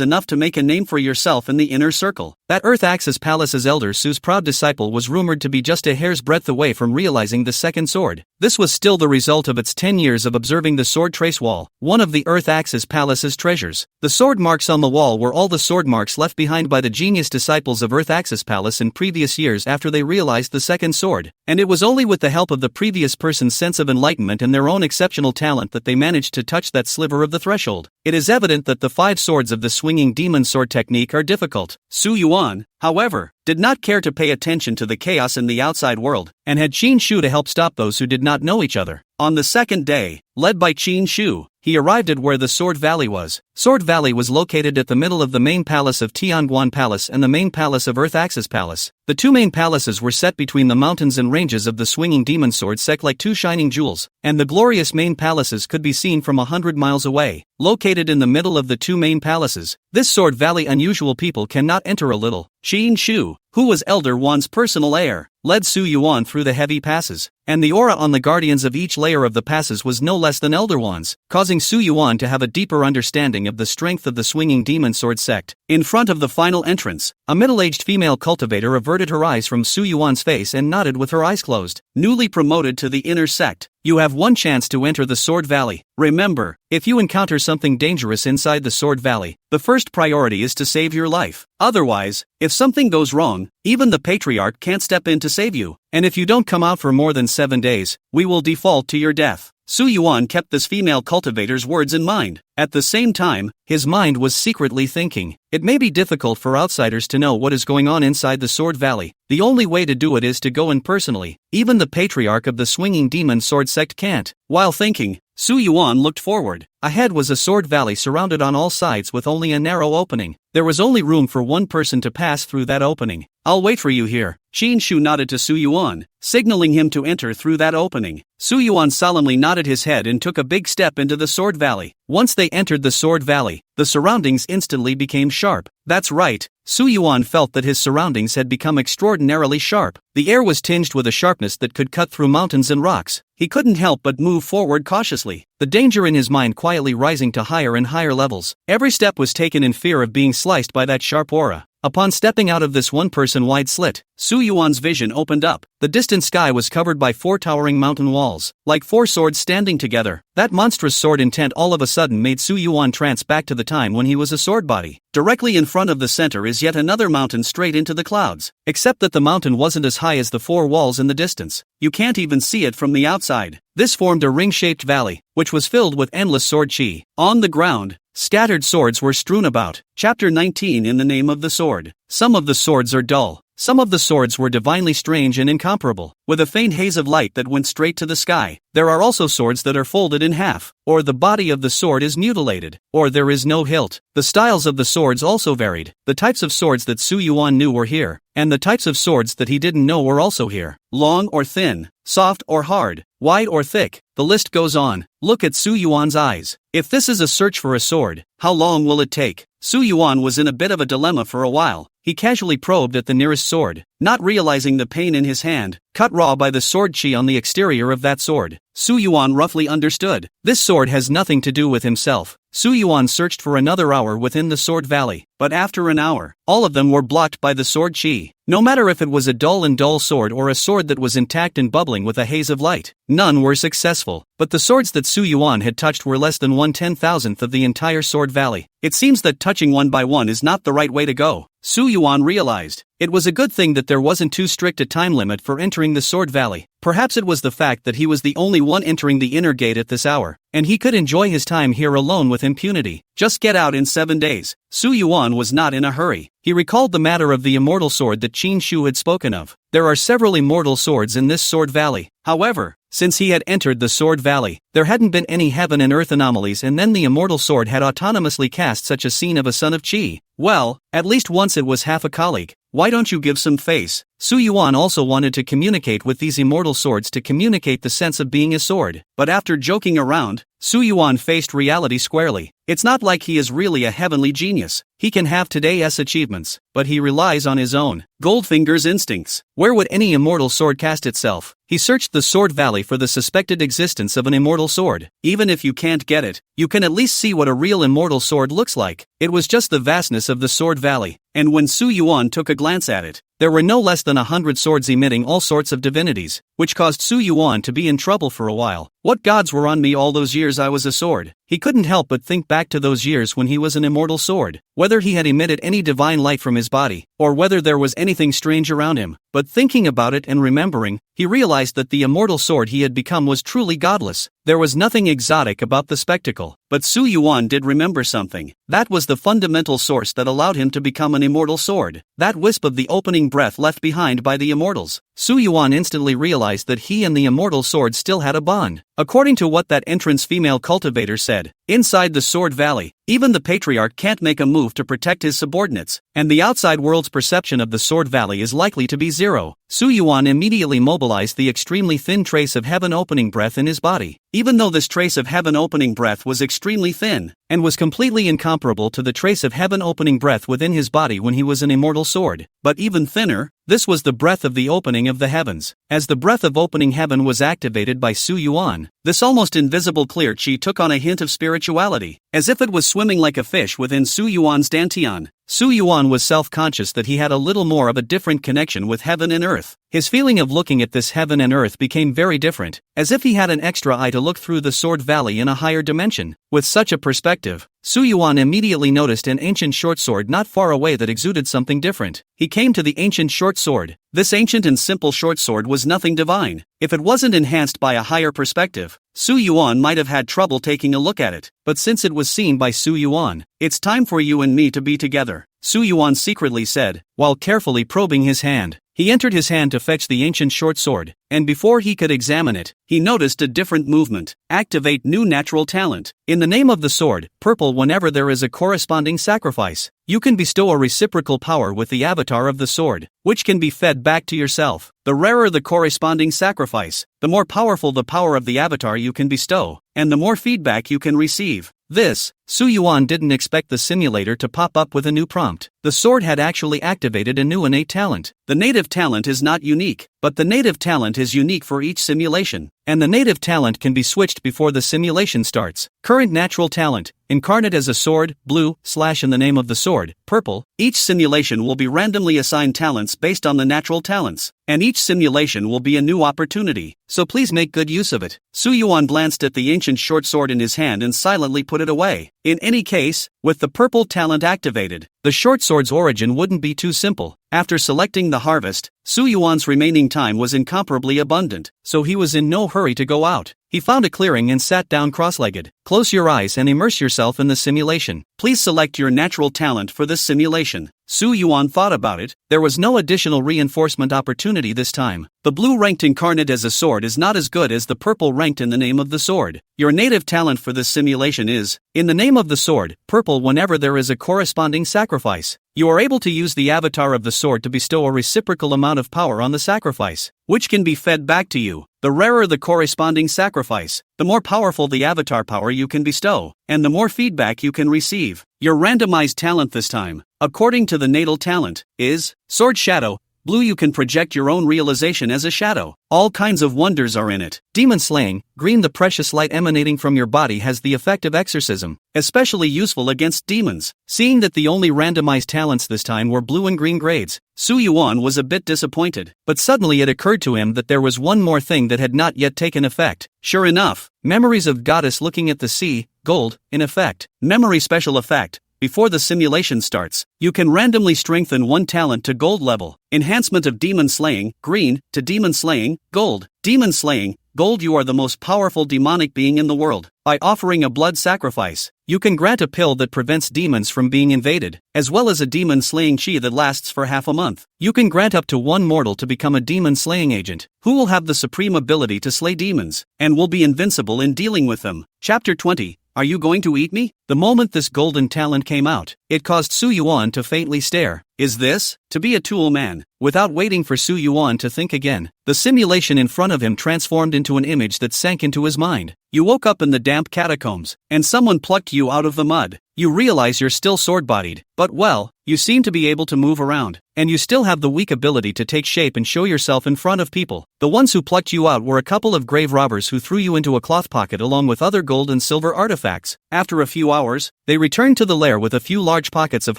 [SPEAKER 1] enough to make a name for yourself in the inner circle. That Earth Axis Palace's elder Su's proud disciple was rumored to be just a hair's breadth away from realizing the second sword. This was still the result of its 10 years of observing the sword trace wall, one of the Earth Axis Palace's treasures. The sword marks on the wall were all the sword marks left behind by the genius disciples of Earth Axis Palace in previous years after they realized the second sword, and it was only with the help of the previous person's sense of enlightenment and their own exceptional talent that they managed to touch that sliver of the threshold. It is evident that the 5 swords of the swinging demon sword technique are difficult. Su Yuan, however, did not care to pay attention to the chaos in the outside world, and had Qin Shu to help stop those who did not know each other. On the second day, led by Qin Shu, he arrived at where the Sword Valley was. Sword Valley was located at the middle of the main palace of Tianguan Palace and the main palace of Earth Axis Palace. The 2 main palaces were set between the mountains and ranges of the swinging demon sword sect like 2 shining jewels, and the glorious main palaces could be seen from 100 miles away. Located in the middle of the 2 main palaces, this Sword Valley unusual people cannot enter a little. Qin Shu, who was Elder Wan's personal heir, led Su Yuan through the heavy passes, and the aura on the guardians of each layer of the passes was no less than Elder Wan's, causing Su Yuan to have a deeper understanding of the strength of the swinging demon sword sect. In front of the final entrance, a middle-aged female cultivator averted her eyes from Su Yuan's face and nodded with her eyes closed. Newly promoted to the inner sect, you have one chance to enter the Sword Valley. Remember, if you encounter something dangerous inside the Sword Valley, the first priority is to save your life. Otherwise, if something goes wrong, even the patriarch can't step in to save you, and if you don't come out for more than 7 days, we will default to your death. Su Yuan kept this female cultivator's words in mind. At the same time, his mind was secretly thinking, it may be difficult for outsiders to know what is going on inside the Sword Valley. The only way to do it is to go in personally. Even the patriarch of the swinging demon sword sect can't. While thinking, Su Yuan looked forward. Ahead was a sword valley surrounded on all sides with only a narrow opening. There was only room for one person to pass through that opening. I'll wait for you here. Qin Shu nodded to Su Yuan, signaling him to enter through that opening. Su Yuan solemnly nodded his head and took a big step into the Sword Valley. Once they entered the Sword Valley, the surroundings instantly became sharp. That's right, Su Yuan felt that his surroundings had become extraordinarily sharp. The air was tinged with a sharpness that could cut through mountains and rocks. He couldn't help but move forward cautiously, the danger in his mind quietly rising to higher and higher levels. Every step was taken in fear of being sliced by that sharp aura. Upon stepping out of this one-person wide slit, Su Yuan's vision opened up. The distant sky was covered by 4 towering mountain walls, like 4 swords standing together. That monstrous sword intent all of a sudden made Su Yuan trance back to the time when he was a sword body. Directly in front of the center is yet another mountain straight into the clouds, except that the mountain wasn't as high as the 4 walls in the distance. You can't even see it from the outside. This formed a ring-shaped valley, which was filled with endless sword chi. On the ground, scattered swords were strewn about. Chapter 19 In the Name of the Sword. Some of the swords are dull. Some of the swords were divinely strange and incomparable, with a faint haze of light that went straight to the sky. There are also swords that are folded in half, or the body of the sword is mutilated, or there is no hilt. The styles of the swords also varied. The types of swords that Su Yuan knew were here, and the types of swords that he didn't know were also here. Long or thin, soft or hard, wide or thick, the list goes on. Look at Su Yuan's eyes. If this is a search for a sword, how long will it take? Su Yuan was in a bit of a dilemma for a while. He casually probed at the nearest sword, not realizing the pain in his hand, cut raw by the sword chi on the exterior of that sword. Su Yuan roughly understood. This sword has nothing to do with himself. Su Yuan searched for another hour within the Sword Valley, but after an hour, all of them were blocked by the sword chi. No matter if it was a dull sword or a sword that was intact and bubbling with a haze of light, none were successful. But the swords that Su Yuan had touched were less than 1/10,000th of the entire Sword Valley. It seems that touching one by one is not the right way to go. Su Yuan realized. It was a good thing that there wasn't too strict a time limit for entering the Sword Valley. Perhaps it was the fact that he was the only one entering the inner gate at this hour, and he could enjoy his time here alone with impunity. Just get out in 7 days. Su Yuan was not in a hurry. He recalled the matter of the immortal sword that Qin Shu had spoken of. There are several immortal swords in this Sword Valley. However, since he had entered the Sword Valley, There hadn't been any heaven and earth anomalies, and then the immortal sword had autonomously cast such a scene of a son of Qi. Well, at least once it was half a colleague. Why don't you give some face? Su Yuan also wanted to communicate with these immortal swords to communicate the sense of being a sword. But after joking around, Su Yuan faced reality squarely. It's not like he is really a heavenly genius. He can have today's achievements, but he relies on his own Goldfinger's instincts. Where would any immortal sword cast itself? He searched the Sword Valley for the suspected existence of an immortal sword. Even if you can't get it, you can at least see what a real immortal sword looks like. It was just the vastness of the Sword Valley. And when Su Yuan took a glance at it, there were no less than 100 swords emitting all sorts of divinities, which caused Su Yuan to be in trouble for a while. What gods were on me all those years I was a sword? He couldn't help but think back to those years when he was an immortal sword, whether he had emitted any divine light from his body, or whether there was anything strange around him. But thinking about it and remembering, he realized that the immortal sword he had become was truly godless. There was nothing exotic about the spectacle. But Su Yuan did remember something. That was the fundamental source that allowed him to become an immortal sword. That wisp of the opening breath left behind by the immortals. Su Yuan instantly realized that he and the immortal sword still had a bond. According to what that entrance female cultivator said, inside the Sword Valley, even the patriarch can't make a move to protect his subordinates, and the outside world's perception of the Sword Valley is likely to be zero. Su Yuan immediately mobilized the extremely thin trace of heaven opening breath in his body. Even though this trace of heaven opening breath was extremely thin, and was completely incomparable to the trace of heaven opening breath within his body when he was an immortal sword, but even thinner, this was the breath of the opening of the heavens. As the breath of opening heaven was activated by Su Yuan, this almost invisible clear qi took on a hint of spirituality, as if it was swimming like a fish within Su Yuan's dantian. Su Yuan was self-conscious that he had a little more of a different connection with heaven and earth. His feeling of looking at this heaven and earth became very different, as if he had an extra eye to look through the Sword Valley in a higher dimension. With such a perspective, Su Yuan immediately noticed an ancient short sword not far away that exuded something different. He came to the ancient short sword. This ancient and simple short sword was nothing divine. If it wasn't enhanced by a higher perspective, Su Yuan might have had trouble taking a look at it. But since it was seen by Su Yuan, it's time for you and me to be together, Su Yuan secretly said, while carefully probing his hand. He entered his hand to fetch the ancient short sword, and before he could examine it, he noticed a different movement. Activate new natural talent. In the name of the sword, purple. Whenever there is a corresponding sacrifice, you can bestow a reciprocal power with the avatar of the sword, which can be fed back to yourself. The rarer the corresponding sacrifice, the more powerful the power of the avatar you can bestow, and the more feedback you can receive. This, Su Yuan didn't expect the simulator to pop up with a new prompt. The sword had actually activated a new innate talent. The native talent is not unique, but the native talent is unique for each simulation, and the native talent can be switched before the simulation starts. Current natural talent, incarnate as a sword, blue, / in the name of the sword, purple. Each simulation will be randomly assigned talents based on the natural talents, and each simulation will be a new opportunity, so please make good use of it. Su Yuan glanced at the ancient short sword in his hand and silently put it away. In any case, with the purple talent activated, the short sword's origin wouldn't be too simple. After selecting the harvest, Su Yuan's remaining time was incomparably abundant, so he was in no hurry to go out. He found a clearing and sat down cross-legged. Close your eyes and immerse yourself in the simulation. Please select your natural talent for this simulation. Su Yuan thought about it. There was no additional reinforcement opportunity this time. The blue ranked incarnate as a sword is not as good as the purple ranked in the name of the sword. Your native talent for this simulation is, in the name of the sword, purple. Whenever there is a corresponding sacrifice, you are able to use the avatar of the sword to bestow a reciprocal amount of power on the sacrifice, which can be fed back to you. The rarer the corresponding sacrifice, the more powerful the avatar power you can bestow, and the more feedback you can receive. Your randomized talent this time, according to the natal talent, is Sword Shadow. Blue. You can project your own realization as a shadow. All kinds of wonders are in it. Demon slaying. Green. The precious light emanating from your body has the effect of exorcism, especially useful against demons. Seeing that the only randomized talents this time were blue and green grades, Su Yuan was a bit disappointed, but suddenly it occurred to him that there was one more thing that had not yet taken effect. Sure enough, memories of goddess looking at the sea, gold, in effect. Memory special effect. before the simulation starts, you can randomly strengthen one talent to gold level. Enhancement of demon slaying, green, to demon slaying, gold. Demon slaying, gold. You are the most powerful demonic being in the world. By offering a blood sacrifice, you can grant a pill that prevents demons from being invaded, as well as a demon slaying chi that lasts for half a month. You can grant up to one mortal to become a demon slaying agent, who will have the supreme ability to slay demons, and will be invincible in dealing with them. Chapter 20. Are you going to eat me? The moment this golden talent came out, it caused Su Yuan to faintly stare. Is this to be a tool man? Without waiting for Su Yuan to think again, the simulation in front of him transformed into an image that sank into his mind. You woke up in the damp catacombs, and someone plucked you out of the mud. You realize you're still sword-bodied, but well, you seem to be able to move around, and you still have the weak ability to take shape and show yourself in front of people. The ones who plucked you out were a couple of grave robbers who threw you into a cloth pocket along with other gold and silver artifacts. After a few hours, they returned to the lair with a few large pockets of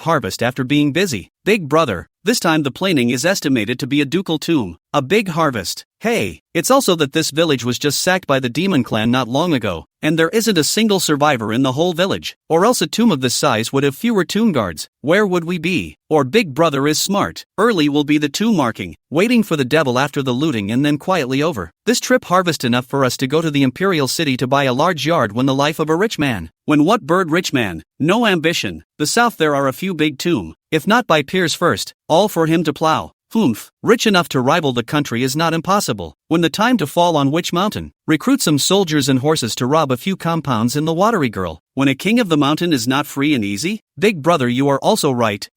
[SPEAKER 1] harvest after being busy. Big brother, this time the planing is estimated to be a ducal tomb. A big harvest. Hey, it's also that this village was just sacked by the demon clan not long ago, and there isn't a single survivor in the whole village, or else a tomb of this size would have fewer tomb guards. Where would we be? Or big brother is smart. Early will be the tomb marking, waiting for the devil after the looting and then quietly over. This trip harvest enough for us to go to the imperial city to buy a large yard when the life of a rich man. When what bird rich man? No ambition. The south there are a few big tomb, if not by peers first, all for him to plow. Humph, rich enough to rival the country is not impossible. When the time to fall on which mountain? Recruit some soldiers and horses to rob a few compounds in the watery girl. When a king of the mountain is not free and easy? Big brother, you are also right.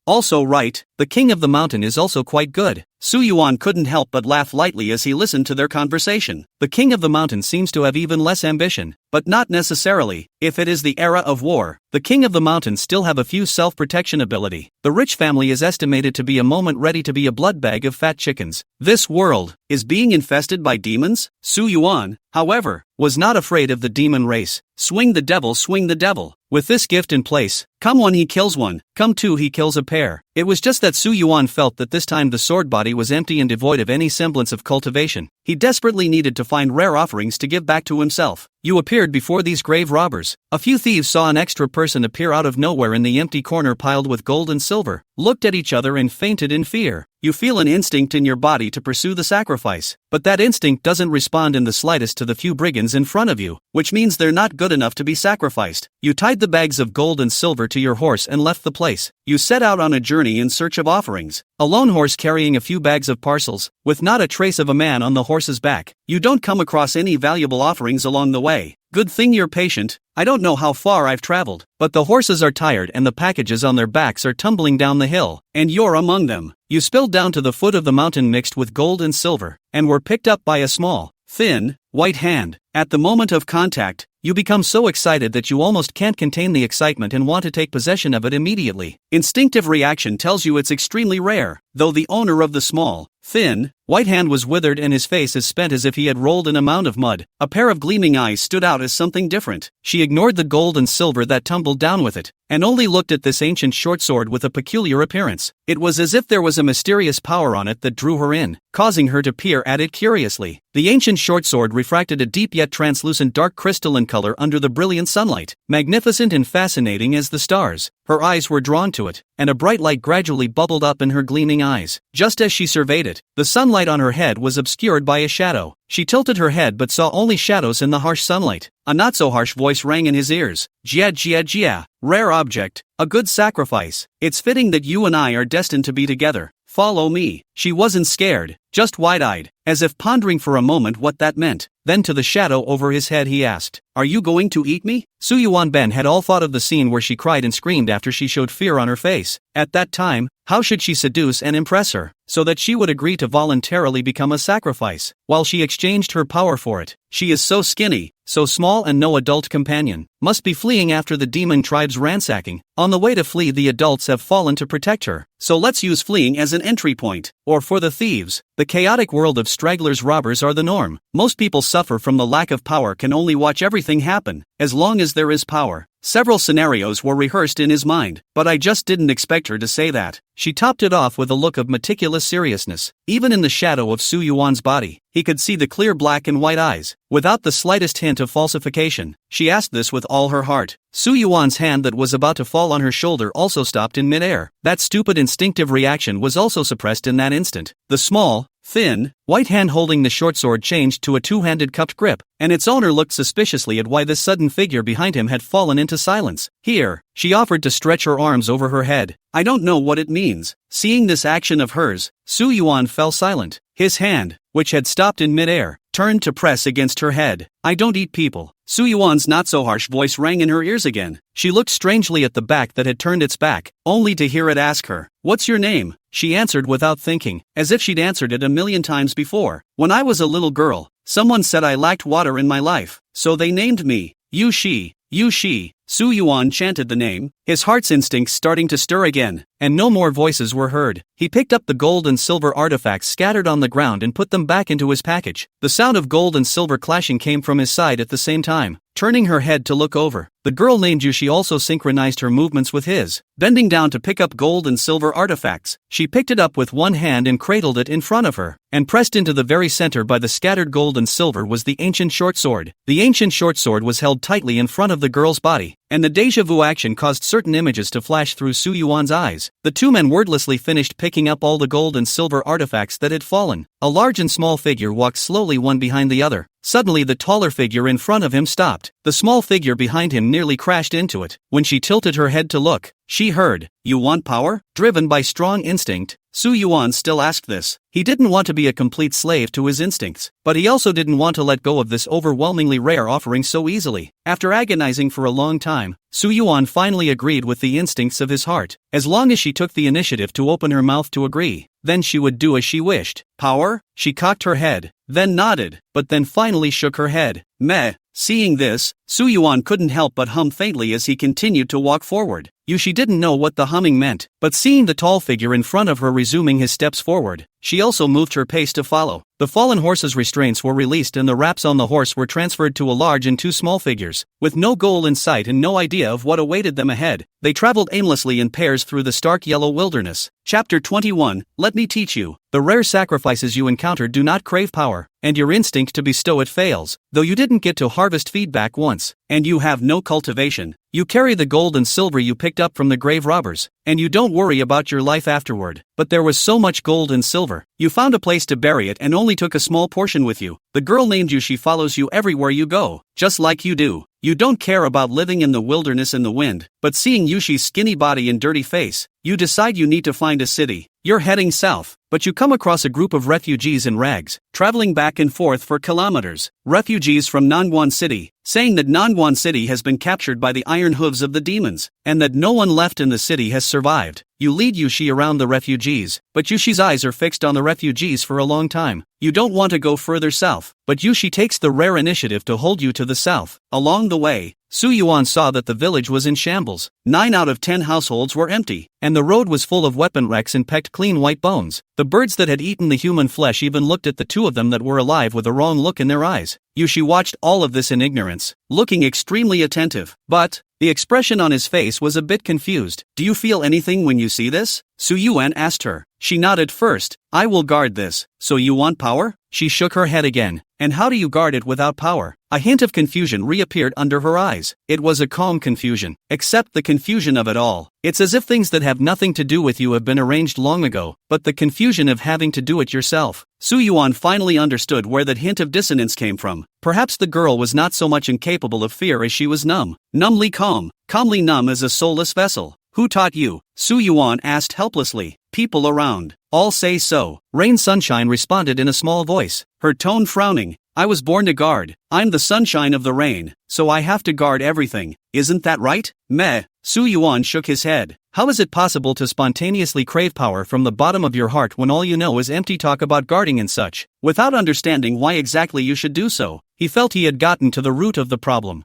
[SPEAKER 1] The king of the mountain is also quite good. Su Yuan couldn't help but laugh lightly as he listened to their conversation. The king of the mountain seems to have even less ambition, but not necessarily. If it is the era of war, the king of the mountain still have a few self-protection ability. The rich family is estimated to be a moment ready to be a blood bag of fat chickens. This world is being infested by demons? Su Yuan, however, was not afraid of the demon race. Swing the devil, swing the devil. With this gift in place, come one he kills one, come two he kills a pair. It was just that Su Yuan felt that this time the sword body was empty and devoid of any semblance of cultivation. He desperately needed to find rare offerings to give back to himself. You appeared before these grave robbers. A few thieves saw an extra person appear out of nowhere in the empty corner piled with gold and silver, looked at each other and fainted in fear. You feel an instinct in your body to pursue the sacrifice, but that instinct doesn't respond in the slightest to the few brigands in front of you, which means they're not good enough to be sacrificed. You tied the bags of gold and silver to your horse and left the place. You set out on a journey in search of offerings, a lone horse carrying a few bags of parcels, with not a trace of a man on the horse's back. You don't come across any valuable offerings along the way. Good thing you're patient. I don't know how far I've traveled, but the horses are tired and the packages on their backs are tumbling down the hill, and you're among them. You spilled down to the foot of the mountain mixed with gold and silver, and were picked up by a small, thin, white hand. At the moment of contact, you become so excited that you almost can't contain the excitement and want to take possession of it immediately. Instinctive reaction tells you it's extremely rare, though the owner of the small, thin, white hand was withered and his face as spent as if he had rolled in a mound of mud. A pair of gleaming eyes stood out as something different. She ignored the gold and silver that tumbled down with it, and only looked at this ancient short sword with a peculiar appearance. It was as if there was a mysterious power on it that drew her in, causing her to peer at it curiously. The ancient short sword refracted a deep yet translucent dark crystalline color under the brilliant sunlight, magnificent and fascinating as the stars. Her eyes were drawn to it, and a bright light gradually bubbled up in her gleaming eyes. Just as she surveyed it, the sunlight on her head was obscured by a shadow. She tilted her head but saw only shadows in the harsh sunlight. A not-so-harsh voice rang in his ears. Jia jia jia, rare object, a good sacrifice. It's fitting that you and I are destined to be together. Follow me. She wasn't scared, just wide-eyed, as if pondering for a moment what that meant. Then to the shadow over his head he asked, "Are you going to eat me?" Su Yuan Ben had all thought of the scene where she cried and screamed after she showed fear on her face. At that time, how should she seduce and impress her, so that she would agree to voluntarily become a sacrifice, while she exchanged her power for it? She is so skinny, so small and no adult companion. Must be fleeing after the demon tribe's ransacking. On the way to flee the adults have fallen to protect her. So let's use fleeing as an entry point. Or for the thieves. The chaotic world of stragglers robbers are the norm. Most people suffer from the lack of power, can only watch everything happen. As long as there is power, Several scenarios were rehearsed in his mind, but I just didn't expect her to say that. She topped it off with a look of meticulous seriousness. Even in the shadow of Su Yuan's body, he could see the clear black and white eyes, without the slightest hint of falsification. She asked this with all her heart. Su Yuan's hand that was about to fall on her shoulder also stopped in midair. That stupid instinctive reaction was also suppressed in that instant. The small, thin, white hand holding the short sword changed to a two-handed cupped grip, and its owner looked suspiciously at why this sudden figure behind him had fallen into silence. Here, she offered to stretch her arms over her head. I don't know what it means. Seeing this action of hers, Su Yuan fell silent. His hand, which had stopped in midair, turned to press against her head. I don't eat people. Su Yuan's not-so-harsh voice rang in her ears again. She looked strangely at the back that had turned its back, only to hear it ask her, "What's your name?" She answered without thinking, as if she'd answered it a million times before. "When I was a little girl, someone said I lacked water in my life, so they named me Yu Shi. Yu Shi." Su Yuan chanted the name, his heart's instincts starting to stir again, and no more voices were heard. He picked up the gold and silver artifacts scattered on the ground and put them back into his package. The sound of gold and silver clashing came from his side at the same time. Turning her head to look over, the girl named Yushi also synchronized her movements with his. Bending down to pick up gold and silver artifacts, she picked it up with one hand and cradled it in front of her, and pressed into the very center by the scattered gold and silver was the ancient short sword. The ancient short sword was held tightly in front of the girl's body, and the deja vu action caused certain images to flash through Su Yuan's eyes. The two men wordlessly finished picking up all the gold and silver artifacts that had fallen. A large and small figure walked slowly one behind the other. Suddenly the taller figure in front of him stopped. The small figure behind him nearly crashed into it. When she tilted her head to look, she heard, "You want power?" Driven by strong instinct, Su Yuan still asked this. He didn't want to be a complete slave to his instincts, but he also didn't want to let go of this overwhelmingly rare offering so easily. After agonizing for a long time, Su Yuan finally agreed with the instincts of his heart. As long as she took the initiative to open her mouth to agree, then she would do as she wished. Power? She cocked her head, then nodded, but then finally shook her head. Meh. Seeing this, Su Yuan couldn't help but hum faintly as he continued to walk forward. Yushi didn't know what the humming meant, but seeing the tall figure in front of her resuming his steps forward, she also moved her pace to follow. The fallen horse's restraints were released and the wraps on the horse were transferred to a large and two small figures. With no goal in sight and no idea of what awaited them ahead, they traveled aimlessly in pairs through the stark yellow wilderness. Chapter 21, Let me teach you. The rare sacrifices you encounter do not crave power, and your instinct to bestow it fails. Though you didn't get to harvest feedback once, and you have no cultivation, you carry the gold and silver you picked up from the grave robbers, and you don't worry about your life afterward. But there was so much gold and silver, you found a place to bury it and only took a small portion with you. The girl named you, she follows you everywhere you go, just like you do. You don't care about living in the wilderness in the wind, but seeing Yushi's skinny body and dirty face, you decide you need to find a city. You're heading south, but you come across a group of refugees in rags, traveling back and forth for kilometers. Refugees from Nangwan City, saying that Nangwan City has been captured by the iron hooves of the demons, and that no one left in the city has survived. You lead Yushi around the refugees, but Yushi's eyes are fixed on the refugees for a long time. You don't want to go further south, but Yushi takes the rare initiative to hold you to the south. Along the way, Su Yuan saw that the village was in shambles. 9 out of 10 households were empty, and the road was full of weapon wrecks and pecked clean white bones. The birds that had eaten the human flesh even looked at the two of them that were alive with a wrong look in their eyes. Yushi watched all of this in ignorance, looking extremely attentive, but the expression on his face was a bit confused. "Do you feel anything when you see this?" Su Yuan asked her. She nodded first. "I will guard this." "So you want power?" She shook her head again. "And how do you guard it without power?" A hint of confusion reappeared under her eyes. It was a calm confusion, except the confusion of it all. It's as if things that have nothing to do with you have been arranged long ago, but the confusion of having to do it yourself. Su Yuan finally understood where that hint of dissonance came from. Perhaps the girl was not so much incapable of fear as she was numb. Numbly calm, calmly numb as a soulless vessel. "Who taught you?" Su Yuan asked helplessly. "People around. All say so." Rain Sunshine responded in a small voice, her tone frowning. "I was born to guard. I'm the sunshine of the rain, so I have to guard everything. Isn't that right?" Meh. Su Yuan shook his head. How is it possible to spontaneously crave power from the bottom of your heart when all you know is empty talk about guarding and such? Without understanding why exactly you should do so, he felt he had gotten to the root of the problem.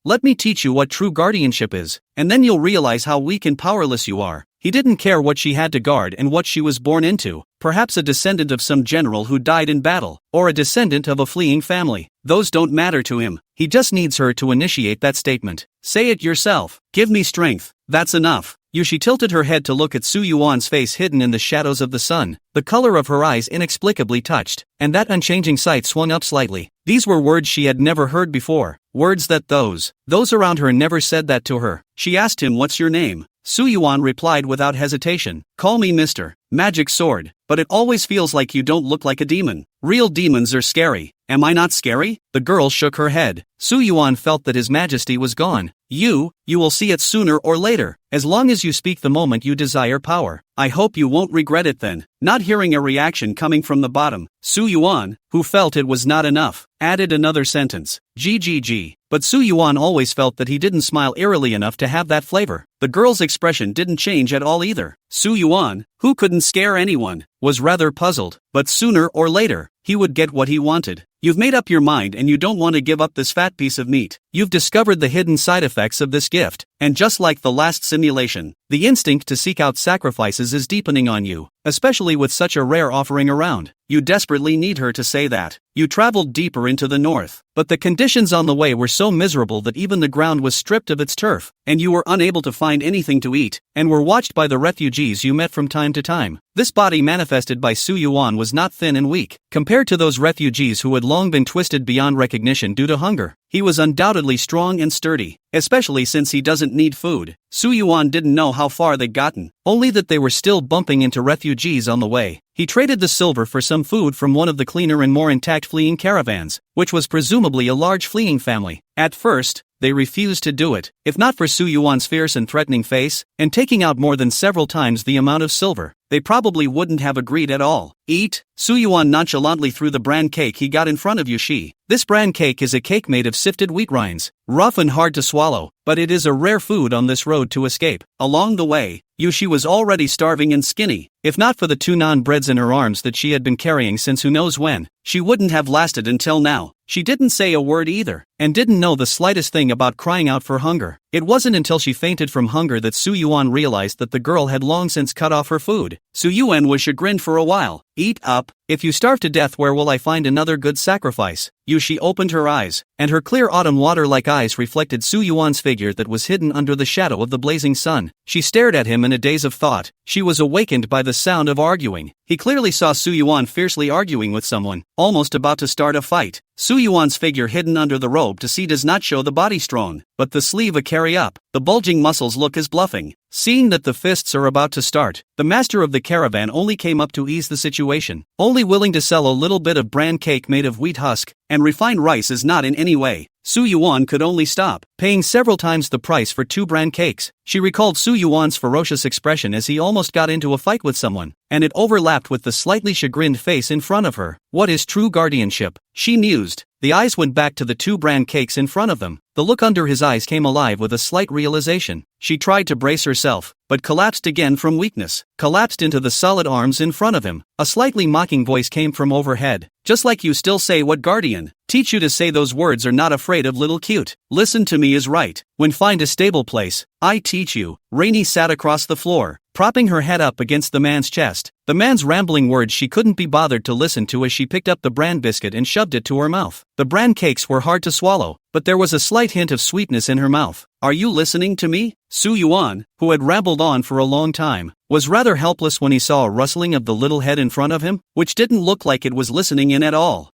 [SPEAKER 1] Let me teach you what true guardianship is, and then you'll realize how weak and powerless you are. He didn't care what she had to guard and what she was born into, perhaps a descendant of some general who died in battle, or a descendant of a fleeing family. Those don't matter to him, he just needs her to initiate that statement. Say it yourself. Give me strength. That's enough. She tilted her head to look at Su Yuan's face hidden in the shadows of the sun. The color of her eyes inexplicably touched, and that unchanging sight swung up slightly. These were words she had never heard before, words that those around her never said that to her. She asked him, "What's your name?" Su Yuan replied without hesitation, "Call me Mr. Magic Sword, but it always feels like you don't look like a demon. Real demons are scary. Am I not scary?" The girl shook her head. Su Yuan felt that his majesty was gone. You will see it sooner or later, as long as you speak the moment you desire power. I hope you won't regret it then. Not hearing a reaction coming from the bottom, Su Yuan, who felt it was not enough, added another sentence, GGG. But Su Yuan always felt that he didn't smile eerily enough to have that flavor. The girl's expression didn't change at all either. Su Yuan, who couldn't scare anyone, was rather puzzled, but sooner or later, he would get what he wanted. You've made up your mind and you don't want to give up this fat piece of meat. You've discovered the hidden side effects of this gift, and just like the last simulation, the instinct to seek out sacrifices is deepening on you, especially with such a rare offering around. You desperately need her to say that. You traveled deeper into the north, but the conditions on the way were so miserable that even the ground was stripped of its turf, and you were unable to find anything to eat, and were watched by the refugees you met from time to time. This body manifested by Su Yuan was not thin and weak, compared to those refugees who had long been twisted beyond recognition due to hunger. He was undoubtedly strong and sturdy, especially since he doesn't need food. Su Yuan didn't know how far they'd gotten, only that they were still bumping into refugees on the way. He traded the silver for some food from one of the cleaner and more intact fleeing caravans, which was presumably a large fleeing family. At first, they refused to do it, if not for Su Yuan's fierce and threatening face, and taking out more than several times the amount of silver. They probably wouldn't have agreed at all. Eat? Su Yuan nonchalantly threw the bran cake he got in front of Yushi. This bran cake is a cake made of sifted wheat rinds, rough and hard to swallow, but it is a rare food on this road to escape. Along the way, Yushi was already starving and skinny. If not for the 2 naan breads in her arms that she had been carrying since who knows when, she wouldn't have lasted until now. She didn't say a word either, and didn't know the slightest thing about crying out for hunger. It wasn't until she fainted from hunger that Su Yuan realized that the girl had long since cut off her food. Su Yuan was chagrined for a while. Eat up. If you starve to death, where will I find another good sacrifice? Yushi opened her eyes, and her clear autumn water-like eyes reflected Su Yuan's figure that was hidden under the shadow of the blazing sun. She stared at him in a daze of thought. She was awakened by the sound of arguing. He clearly saw Su Yuan fiercely arguing with someone, almost about to start a fight. Su Yuan's figure hidden under the robe to see does not show the body strong, but the sleeve a carry up. The bulging muscles look as bluffing. Seeing that the fists are about to start, the master of the caravan only came up to ease the situation. Only willing to sell a little bit of bran cake made of wheat husk, and refined rice is not in any way. Su Yuan could only stop, paying several times the price for 2 bran cakes. She recalled Su Yuan's ferocious expression as he almost got into a fight with someone, and it overlapped with the slightly chagrined face in front of her. What is true guardianship? She mused. The eyes went back to the 2 bran cakes in front of them. The look under his eyes came alive with a slight realization. She tried to brace herself, but collapsed again from weakness. Collapsed into the solid arms in front of him. A slightly mocking voice came from overhead. Just like you still say what guardian? Teach you to say those words are not afraid of little cute. Listen to me is right. When find a stable place, I teach you. Rainy sat across the floor, propping her head up against the man's chest. The man's rambling words she couldn't be bothered to listen to as she picked up the bran biscuit and shoved it to her mouth. The bran cakes were hard to swallow, but there was a slight hint of sweetness in her mouth. Are you listening to me? Su Yuan, who had rambled on for a long time, was rather helpless when he saw a rustling of the little head in front of him, which didn't look like it was listening in at all.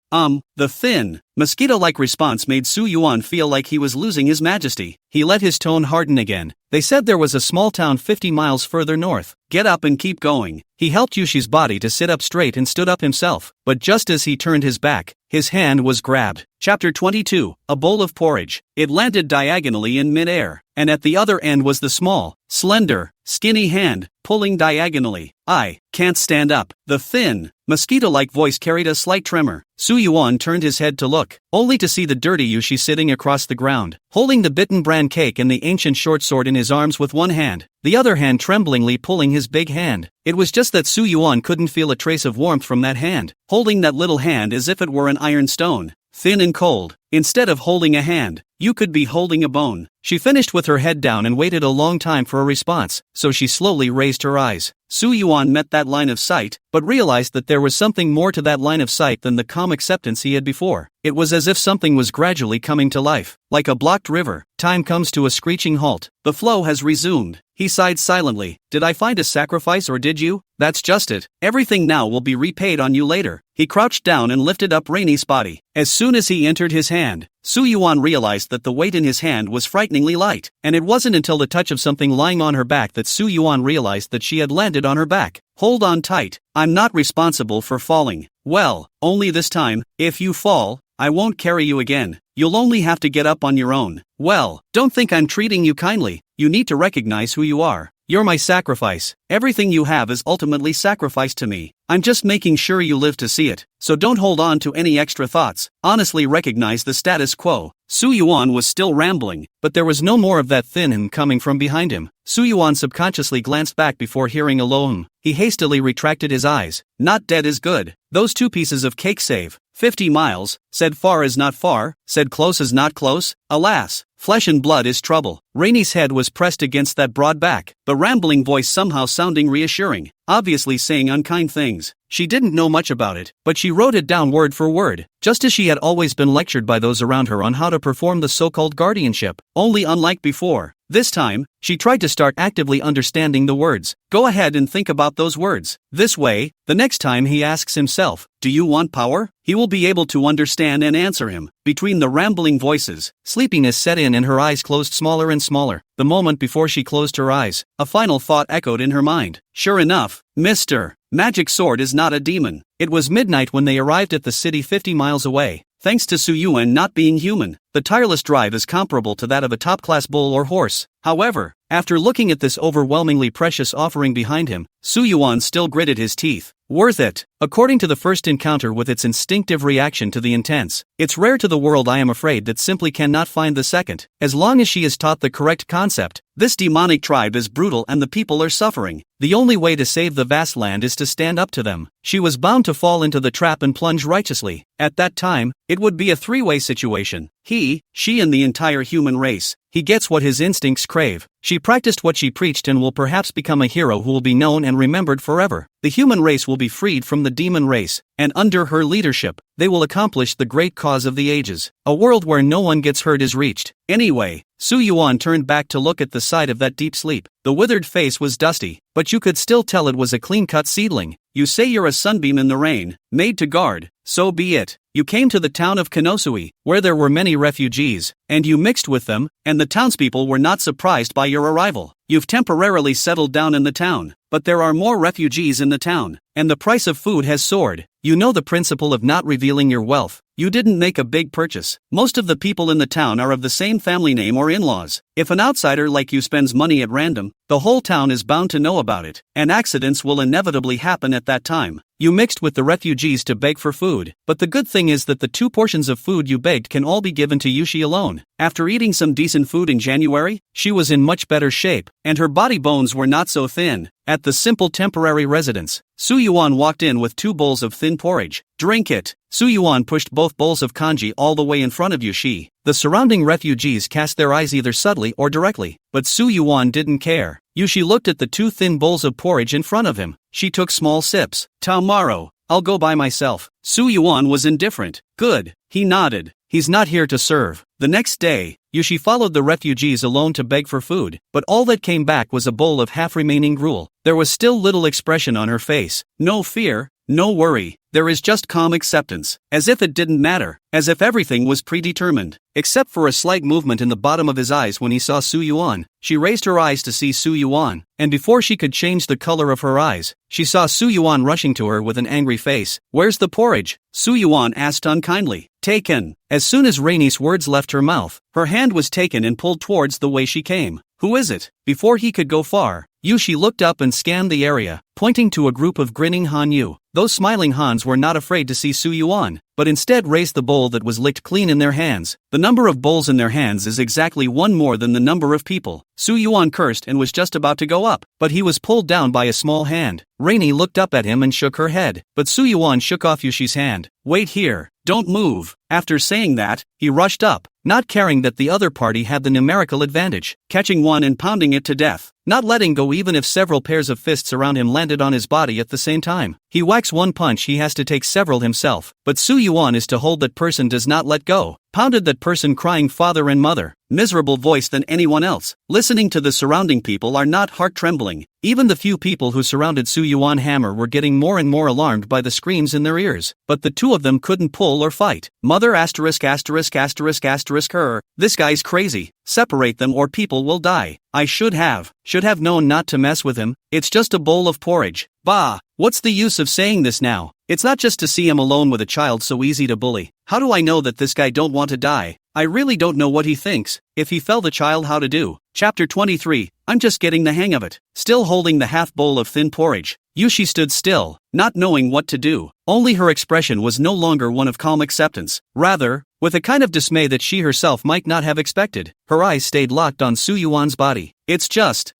[SPEAKER 1] The thin, mosquito-like response made Su Yuan feel like he was losing his majesty. He let his tone harden again. They said there was a small town 50 miles further north. Get up and keep going. He helped Yushi's body to sit up straight and stood up himself, but just as he turned his back, his hand was grabbed. Chapter 22, A Bowl of Porridge. It landed diagonally in mid-air, and at the other end was the small, slender, skinny hand, pulling diagonally. I can't stand up. The thin, mosquito-like voice carried a slight tremor. Su Yuan turned his head to look, only to see the dirty Yushi sitting across the ground, holding the bitten bran cake and the ancient short sword in his arms with one hand, the other hand tremblingly pulling his big hand. It was just that Su Yuan couldn't feel a trace of warmth from that hand, holding that little hand as if it were an iron stone, thin and cold. Instead of holding a hand, you could be holding a bone. She finished with her head down and waited a long time for a response, so she slowly raised her eyes. Su Yuan met that line of sight, but realized that there was something more to that line of sight than the calm acceptance he had before. It was as if something was gradually coming to life. Like a blocked river, time comes to a screeching halt. The flow has resumed. He sighed silently. Did I find a sacrifice or did you? That's just it. Everything now will be repaid on you later. He crouched down and lifted up Rainey's body. As soon as he entered his hand, Su Yuan realized that the weight in his hand was frighteningly light, and it wasn't until the touch of something lying on her back that Su Yuan realized that she had landed on her back. Hold on tight. I'm not responsible for falling. Well, only this time. If you fall, I won't carry you again. You'll only have to get up on your own. Well, don't think I'm treating you kindly. You need to recognize who you are. You're my sacrifice. Everything you have is ultimately sacrificed to me. I'm just making sure you live to see it. So don't hold on to any extra thoughts. Honestly recognize the status quo. Su Yuan was still rambling, but there was no more of that thin him coming from behind him. Su Yuan subconsciously glanced back before hearing a low hum. He hastily retracted his eyes. Not dead is good. Those 2 pieces of cake save 50 miles, said far is not far, said close is not close. Alas, flesh and blood is trouble. Rainey's head was pressed against that broad back, the rambling voice somehow sounding reassuring, obviously saying unkind things. She didn't know much about it, but she wrote it down word for word, just as she had always been lectured by those around her on how to perform the so-called guardianship, only unlike before. This time, she tried to start actively understanding the words. Go ahead and think about those words. This way, the next time he asks himself, do you want power? He will be able to understand and answer him. Between the rambling voices, sleepiness set in and her eyes closed smaller and smaller. The moment before she closed her eyes, a final thought echoed in her mind. Sure enough, Mr. Magic Sword is not a demon. It was midnight when they arrived at the city 50 miles away. Thanks to Su Yuan not being human, the tireless drive is comparable to that of a top-class bull or horse. However, after looking at this overwhelmingly precious offering behind him, Su Yuan still gritted his teeth. Worth it. According to the first encounter with its instinctive reaction to the intense, it's rare to the world I am afraid that simply cannot find the second. As long as she is taught the correct concept, this demonic tribe is brutal and the people are suffering. The only way to save the vast land is to stand up to them. She was bound to fall into the trap and plunge righteously. At that time, it would be a 3-way situation. He, she and the entire human race. He gets what his instincts crave. She practiced what she preached and will perhaps become a hero who will be known and remembered forever. The human race will be freed from the demon race, and under her leadership, they will accomplish the great cause of the ages. A world where no one gets hurt is reached. Anyway, Su Yuan turned back to look at the side of that deep sleep. The withered face was dusty, but you could still tell it was a clean-cut seedling. You say you're a sunbeam in the rain, made to guard, so be it. You came to the town of Kinosui, where there were many refugees, and you mixed with them, and the townspeople were not surprised by your arrival. You've temporarily settled down in the town, but there are more refugees in the town, and the price of food has soared. You know the principle of not revealing your wealth. You didn't make a big purchase. Most of the people in the town are of the same family name or in-laws. If an outsider like you spends money at random, the whole town is bound to know about it, and accidents will inevitably happen at that time. You mixed with the refugees to beg for food, but the good thing is that the 2 portions of food you begged can all be given to Yushi alone. After eating some decent food in January, she was in much better shape, and her body bones were not so thin. At the simple temporary residence, Su Yuan walked in with 2 bowls of thin porridge. Drink it. Su Yuan pushed both bowls of kanji all the way in front of Yushi. The surrounding refugees cast their eyes either subtly or directly, but Su Yuan didn't care. Yushi looked at the 2 thin bowls of porridge in front of him. She took small sips. Tomorrow, I'll go by myself. Su Yuan was indifferent. Good. He nodded. He's not here to serve. The next day, Yushi followed the refugees alone to beg for food, but all that came back was a bowl of half-remaining gruel. There was still little expression on her face. No fear, no worry. There is just calm acceptance, as if it didn't matter, as if everything was predetermined, except for a slight movement in the bottom of his eyes when he saw Su Yuan. She raised her eyes to see Su Yuan, and before she could change the color of her eyes, she saw Su Yuan rushing to her with an angry face. Where's the porridge? Su Yuan asked unkindly. Taken. As soon as Rainey's words left her mouth, her hand was taken and pulled towards the way she came. Who is it? Before he could go far, Yushi looked up and scanned the area, pointing to a group of grinning Hanyu. Those smiling Hans were not afraid to see Su Yuan, but instead raised the bowl that was licked clean in their hands. The number of bowls in their hands is exactly 1 more than the number of people. Su Yuan cursed and was just about to go up, but he was pulled down by a small hand. Rainey looked up at him and shook her head, but Su Yuan shook off Yushi's hand. Wait here. Don't move. After saying that, he rushed up, not caring that the other party had the numerical advantage, catching one and pounding it to death. not letting go even if several pairs of fists around him landed on his body at the same time. He whacks one punch, he has to take several himself, but Su Yuan is to hold that person, does not let go. Pounded that person, crying father and mother, miserable voice than anyone else. Listening to the surrounding people are not heart-trembling. Even the few people who surrounded Su Yuan hammer were getting more and more alarmed by the screams in their ears, but the two of them couldn't pull or fight. Mother asterisk asterisk asterisk asterisk her, this guy's crazy. Separate them or people will die. I should have known not to mess with him. It's just a bowl of porridge. Bah, what's the use of saying this now? It's not just to see him alone with a child so easy to bully. How do I know that this guy don't want to die? I really don't know what he thinks. If he fell the child, how to do? Chapter 23, I'm just getting the hang of it. Still holding the half bowl of thin porridge, Yushi stood still, not knowing what to do. Only her expression was no longer one of calm acceptance. Rather, with a kind of dismay that she herself might not have expected. Her eyes stayed locked on Su Yuan's body. It's just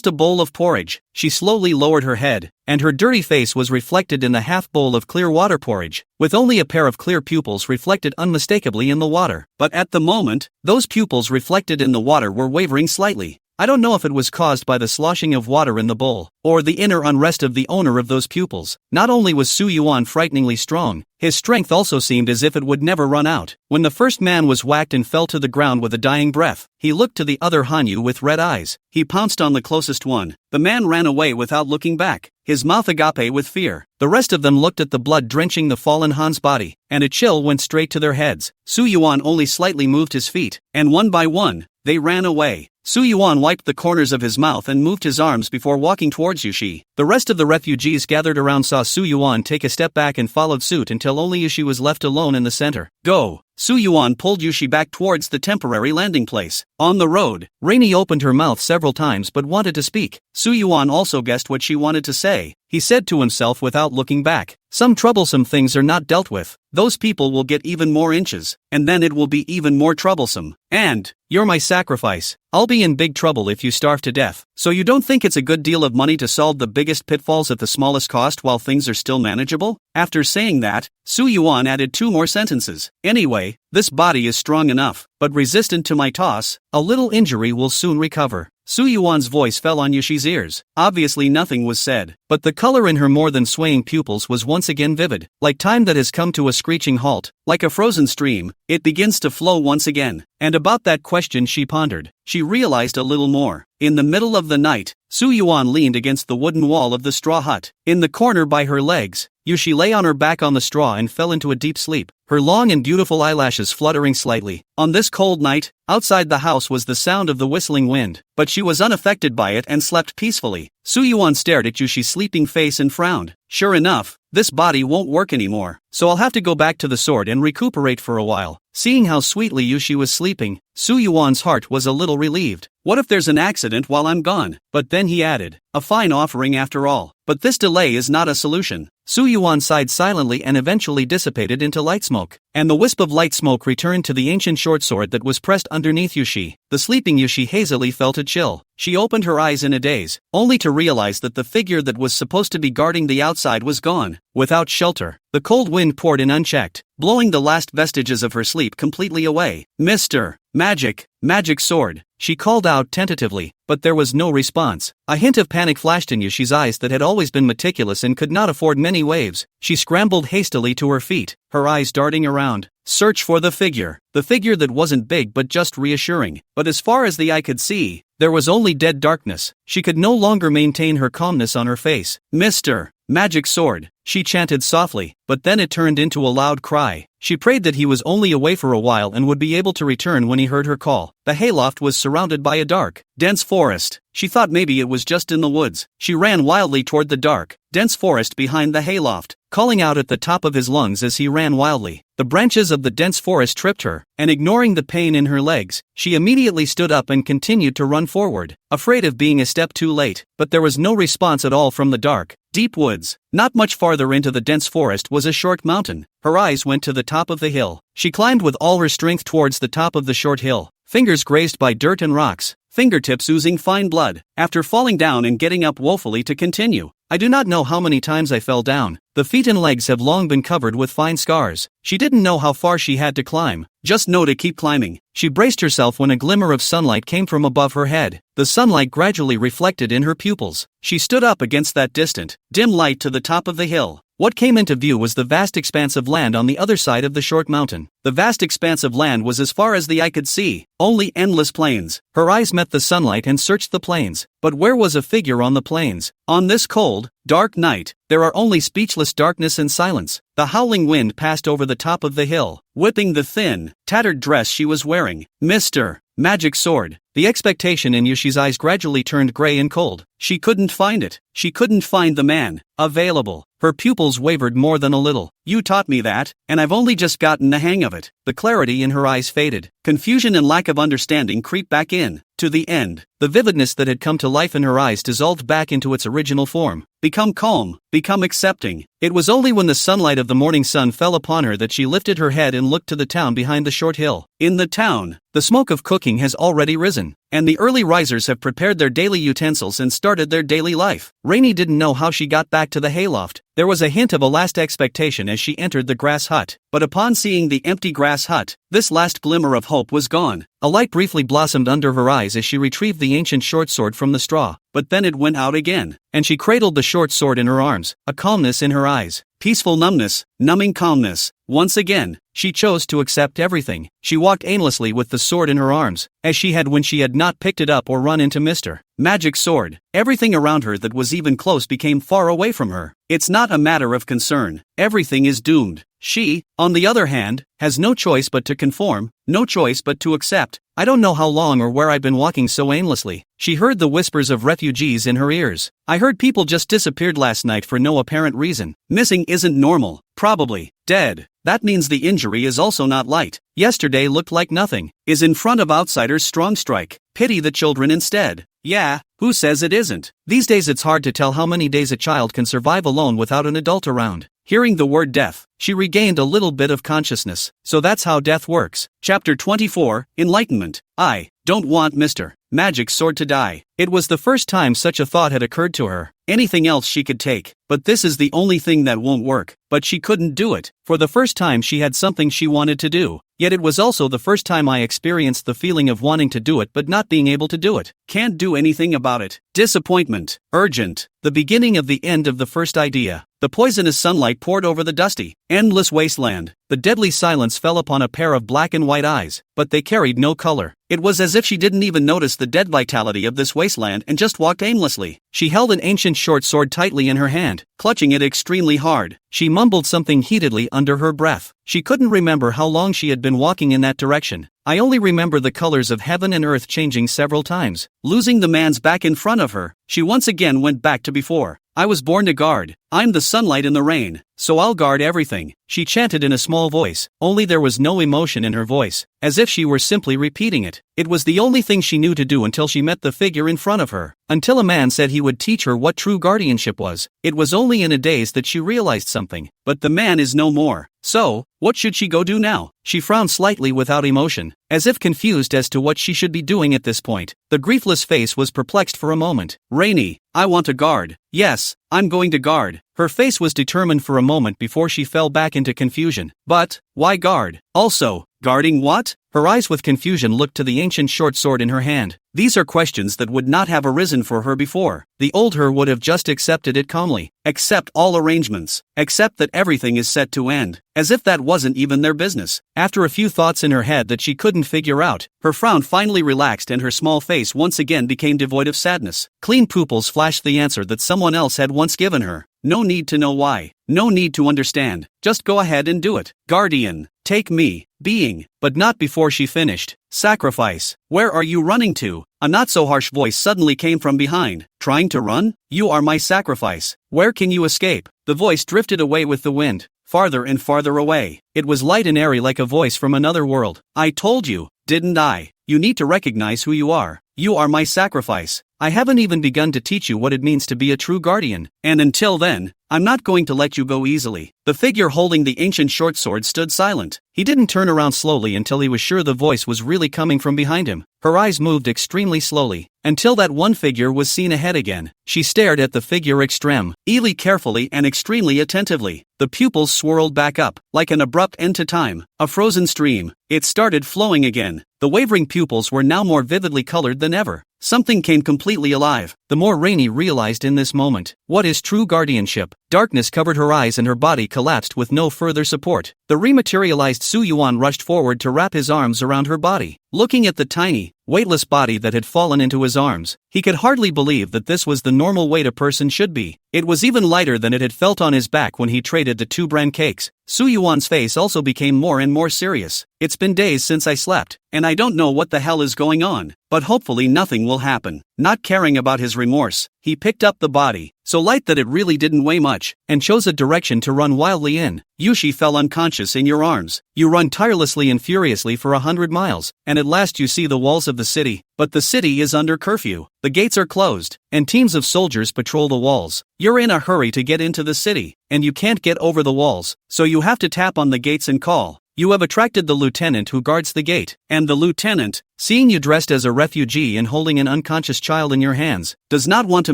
[SPEAKER 1] a bowl of porridge. She slowly lowered her head, and her dirty face was reflected in the half bowl of clear water porridge, with only a pair of clear pupils reflected unmistakably in the water. But at the moment, those pupils reflected in the water were wavering slightly. I don't know if it was caused by the sloshing of water in the bowl, or the inner unrest of the owner of those pupils. Not only was Su Yuan frighteningly strong, his strength also seemed as if it would never run out. When the first man was whacked and fell to the ground with a dying breath, he looked to the other Hanyu with red eyes. He pounced on the closest one. The man ran away without looking back, his mouth agape with fear. The rest of them looked at the blood drenching the fallen Han's body, and a chill went straight to their heads. Su Yuan only slightly moved his feet, and one by one, they ran away. Su Yuan wiped the corners of his mouth and moved his arms before walking towards Yushi. The rest of the refugees gathered around saw Su Yuan take a step back and followed suit until only Yushi was left alone in the center. Go! Su Yuan pulled Yushi back towards the temporary landing place. On the road, Rainy opened her mouth several times but wanted to speak. Su Yuan also guessed what she wanted to say. He said to himself without looking back, some troublesome things are not dealt with. Those people will get even more inches, and then it will be even more troublesome. And, you're my sacrifice. I'll be in big trouble if you starve to death. So you don't think it's a good deal of money to solve the biggest pitfalls at the smallest cost while things are still manageable? After saying that, Su Yuan added 2 more sentences. Anyway, this body is strong enough, but resistant to my toss. A little injury will soon recover. Su Yuan's voice fell on Yushi's ears. Obviously nothing was said, but the color in her more than swaying pupils was once again vivid. Like time that has come to a screeching halt, like a frozen stream, it begins to flow once again. And about that question she pondered. She realized a little more. In the middle of the night, Su Yuan leaned against the wooden wall of the straw hut. In the corner by her legs, Yushi lay on her back on the straw and fell into a deep sleep, her long and beautiful eyelashes fluttering slightly. On this cold night, outside the house was the sound of the whistling wind, but she was unaffected by it and slept peacefully. Su Yuan stared at Yushi's sleeping face and frowned. Sure enough, this body won't work anymore, so I'll have to go back to the sword and recuperate for a while. Seeing how sweetly Yushi was sleeping, Su Yuan's heart was a little relieved. What if there's an accident while I'm gone? But then he added, a fine offering after all. But this delay is not a solution. Su Yuan sighed silently and eventually dissipated into light smoke, and the wisp of light smoke returned to the ancient short sword that was pressed underneath Yushi. The sleeping Yushi hazily felt a chill. She opened her eyes in a daze, only to realize that the figure that was supposed to be guarding the outside was gone. Without shelter, the cold wind poured in unchecked, blowing the last vestiges of her sleep completely away. Mr. Magic sword, she called out tentatively, but there was no response. A hint of panic flashed in Yushi's eyes that had always been meticulous and could not afford many waves. She scrambled hastily to her feet, her eyes darting around. Search for the figure that wasn't big but just reassuring. But as far as the eye could see, there was only dead darkness. She could no longer maintain her calmness on her face. Mr. Magic sword, she chanted softly, but then it turned into a loud cry. She prayed that he was only away for a while and would be able to return when he heard her call. The hayloft was surrounded by a dark, dense forest. She thought maybe it was just in the woods. She ran wildly toward the dark, dense forest behind the hayloft, calling out at the top of his lungs as he ran wildly. The branches of the dense forest tripped her, and ignoring the pain in her legs, she immediately stood up and continued to run forward, afraid of being a step too late. But there was no response at all from the dark, deep woods. Not much farther into the dense forest was a short mountain. Her eyes went to the top of the hill. She climbed with all her strength towards the top of the short hill, fingers grazed by dirt and rocks, fingertips oozing fine blood. After falling down and getting up woefully to continue, I do not know how many times I fell down. The feet and legs have long been covered with fine scars. She didn't know how far she had to climb. Just know to keep climbing. She braced herself when a glimmer of sunlight came from above her head. The sunlight gradually reflected in her pupils. She stood up against that distant, dim light to the top of the hill. What came into view was the vast expanse of land on the other side of the short mountain. The vast expanse of land was as far as the eye could see, only endless plains. Her eyes met the sunlight and searched the plains. But where was a figure on the plains? On this cold, dark night, there are only speechless darkness and silence. The howling wind passed over the top of the hill, whipping the thin, tattered dress she was wearing. Mr. Magic Sword. The expectation in Yushi's eyes gradually turned gray and cold. She couldn't find it. She couldn't find the man available. Her pupils wavered more than a little. You taught me that, and I've only just gotten the hang of it. The clarity in her eyes faded. Confusion and lack of understanding creeped back in. To the end, the vividness that had come to life in her eyes dissolved back into its original form. Become calm, become accepting. It was only when the sunlight of the morning sun fell upon her that she lifted her head and looked to the town behind the short hill. In the town, the smoke of cooking has already risen, and the early risers have prepared their daily utensils and started their daily life. Rainy didn't know how she got back to the hayloft. There was a hint of a last expectation as she entered the grass hut, but upon seeing the empty grass hut, this last glimmer of hope was gone. A light briefly blossomed under her eyes as she retrieved the ancient short sword from the straw, but then it went out again, and she cradled the short sword in her arms, a calmness in her eyes. Peaceful numbness, numbing calmness. Once again, she chose to accept everything. She walked aimlessly with the sword in her arms, as she had when she had not picked it up or run into Mr. Magic Sword. Everything around her that was even close became far away from her. It's not a matter of concern. Everything is doomed. She, on the other hand, has no choice but to conform, no choice but to accept. I don't know how long or where I've been walking so aimlessly. She heard the whispers of refugees in her ears. I heard people just disappeared last night for no apparent reason. Missing isn't normal. Probably dead. That means the injury is also not light. Yesterday looked like nothing. Is in front of outsiders strong strike. Pity the children instead. Yeah, who says it isn't? These days it's hard to tell how many days a child can survive alone without an adult around. Hearing the word death, she regained a little bit of consciousness. So that's how death works. Chapter 24, Enlightenment. I don't want Mr. Magic Sword to die. It was the first time such a thought had occurred to her. Anything else she could take, but this is the only thing that won't work. But she couldn't do it. For the first time she had something she wanted to do. Yet it was also the first time I experienced the feeling of wanting to do it but not being able to do it. Can't do anything about it. Disappointment. Urgent. The beginning of the end of the first idea. The poisonous sunlight poured over the dusty, endless wasteland. The deadly silence fell upon a pair of black and white eyes, but they carried no color. It was as if she didn't even notice the dead vitality of this wasteland and just walked aimlessly. She held an ancient short sword tightly in her hand, clutching it extremely hard. She mumbled something heatedly under her breath. She couldn't remember how long she had been walking in that direction. I only remember the colors of heaven and earth changing several times. Losing the man's back in front of her, she once again went back to before. I was born to guard. I'm the sunlight in the rain, so I'll guard everything. She chanted in a small voice, only there was no emotion in her voice, as if she were simply repeating it. It was the only thing she knew to do until she met the figure in front of her. Until a man said he would teach her what true guardianship was. It was only in a daze that she realized something. But the man is no more. So, what should she go do now? She frowned slightly without emotion, as if confused as to what she should be doing at this point. The griefless face was perplexed for a moment. Rainy, I want to guard. Yes, I'm going to guard. Her face was determined for a moment before she fell back into confusion. But, why guard? Also, guarding what? Her eyes with confusion looked to the ancient short sword in her hand. These are questions that would not have arisen for her before. The old her would have just accepted it calmly. Accept all arrangements. Accept that everything is set to end. As if that wasn't even their business. After a few thoughts in her head that she couldn't figure out, her frown finally relaxed and her small face once again became devoid of sadness. Clean pupils flashed the answer that someone else had once given her. No need to know why. No need to understand. Just go ahead and do it. Guardian, take me. Being, but not before she finished. Sacrifice. Where are you running to? A not-so-harsh voice suddenly came from behind. Trying to run? You are my sacrifice. Where can you escape? The voice drifted away with the wind, farther and farther away. It was light and airy like a voice from another world. I told you, didn't I? You need to recognize who you are. You are my sacrifice. I haven't even begun to teach you what it means to be a true guardian. And until then, I'm not going to let you go easily. The figure holding the ancient short sword stood silent. He didn't turn around slowly until he was sure the voice was really coming from behind him. Her eyes moved extremely slowly, until that one figure was seen ahead again. She stared at the figure extremely carefully and extremely attentively. The pupils swirled back up, like an abrupt end to time, a frozen stream. It started flowing again. The wavering pupils were now more vividly colored than ever. Something came completely alive. The more Rainy realized in this moment what is true guardianship. Darkness covered her eyes and her body collapsed with no further support. The rematerialized Su Yuan rushed forward to wrap his arms around her body. Looking at the tiny, weightless body that had fallen into his arms, he could hardly believe that this was the normal weight a person should be. It was even lighter than it had felt on his back when he traded the 2 bran cakes. Su Yuan's face also became more and more serious. It's been days since I slept, and I don't know what the hell is going on, but hopefully nothing will happen. Not caring about his remorse, he picked up the body, so light that it really didn't weigh much, and chose a direction to run wildly in. Yushi fell unconscious in your arms. You run tirelessly and furiously for 100 miles, and at last you see the walls of the city, but the city is under curfew. The gates are closed, and teams of soldiers patrol the walls. You're in a hurry to get into the city, and you can't get over the walls, so you have to tap on the gates and call. You have attracted the lieutenant who guards the gate, and the lieutenant, seeing you dressed as a refugee and holding an unconscious child in your hands, does not want to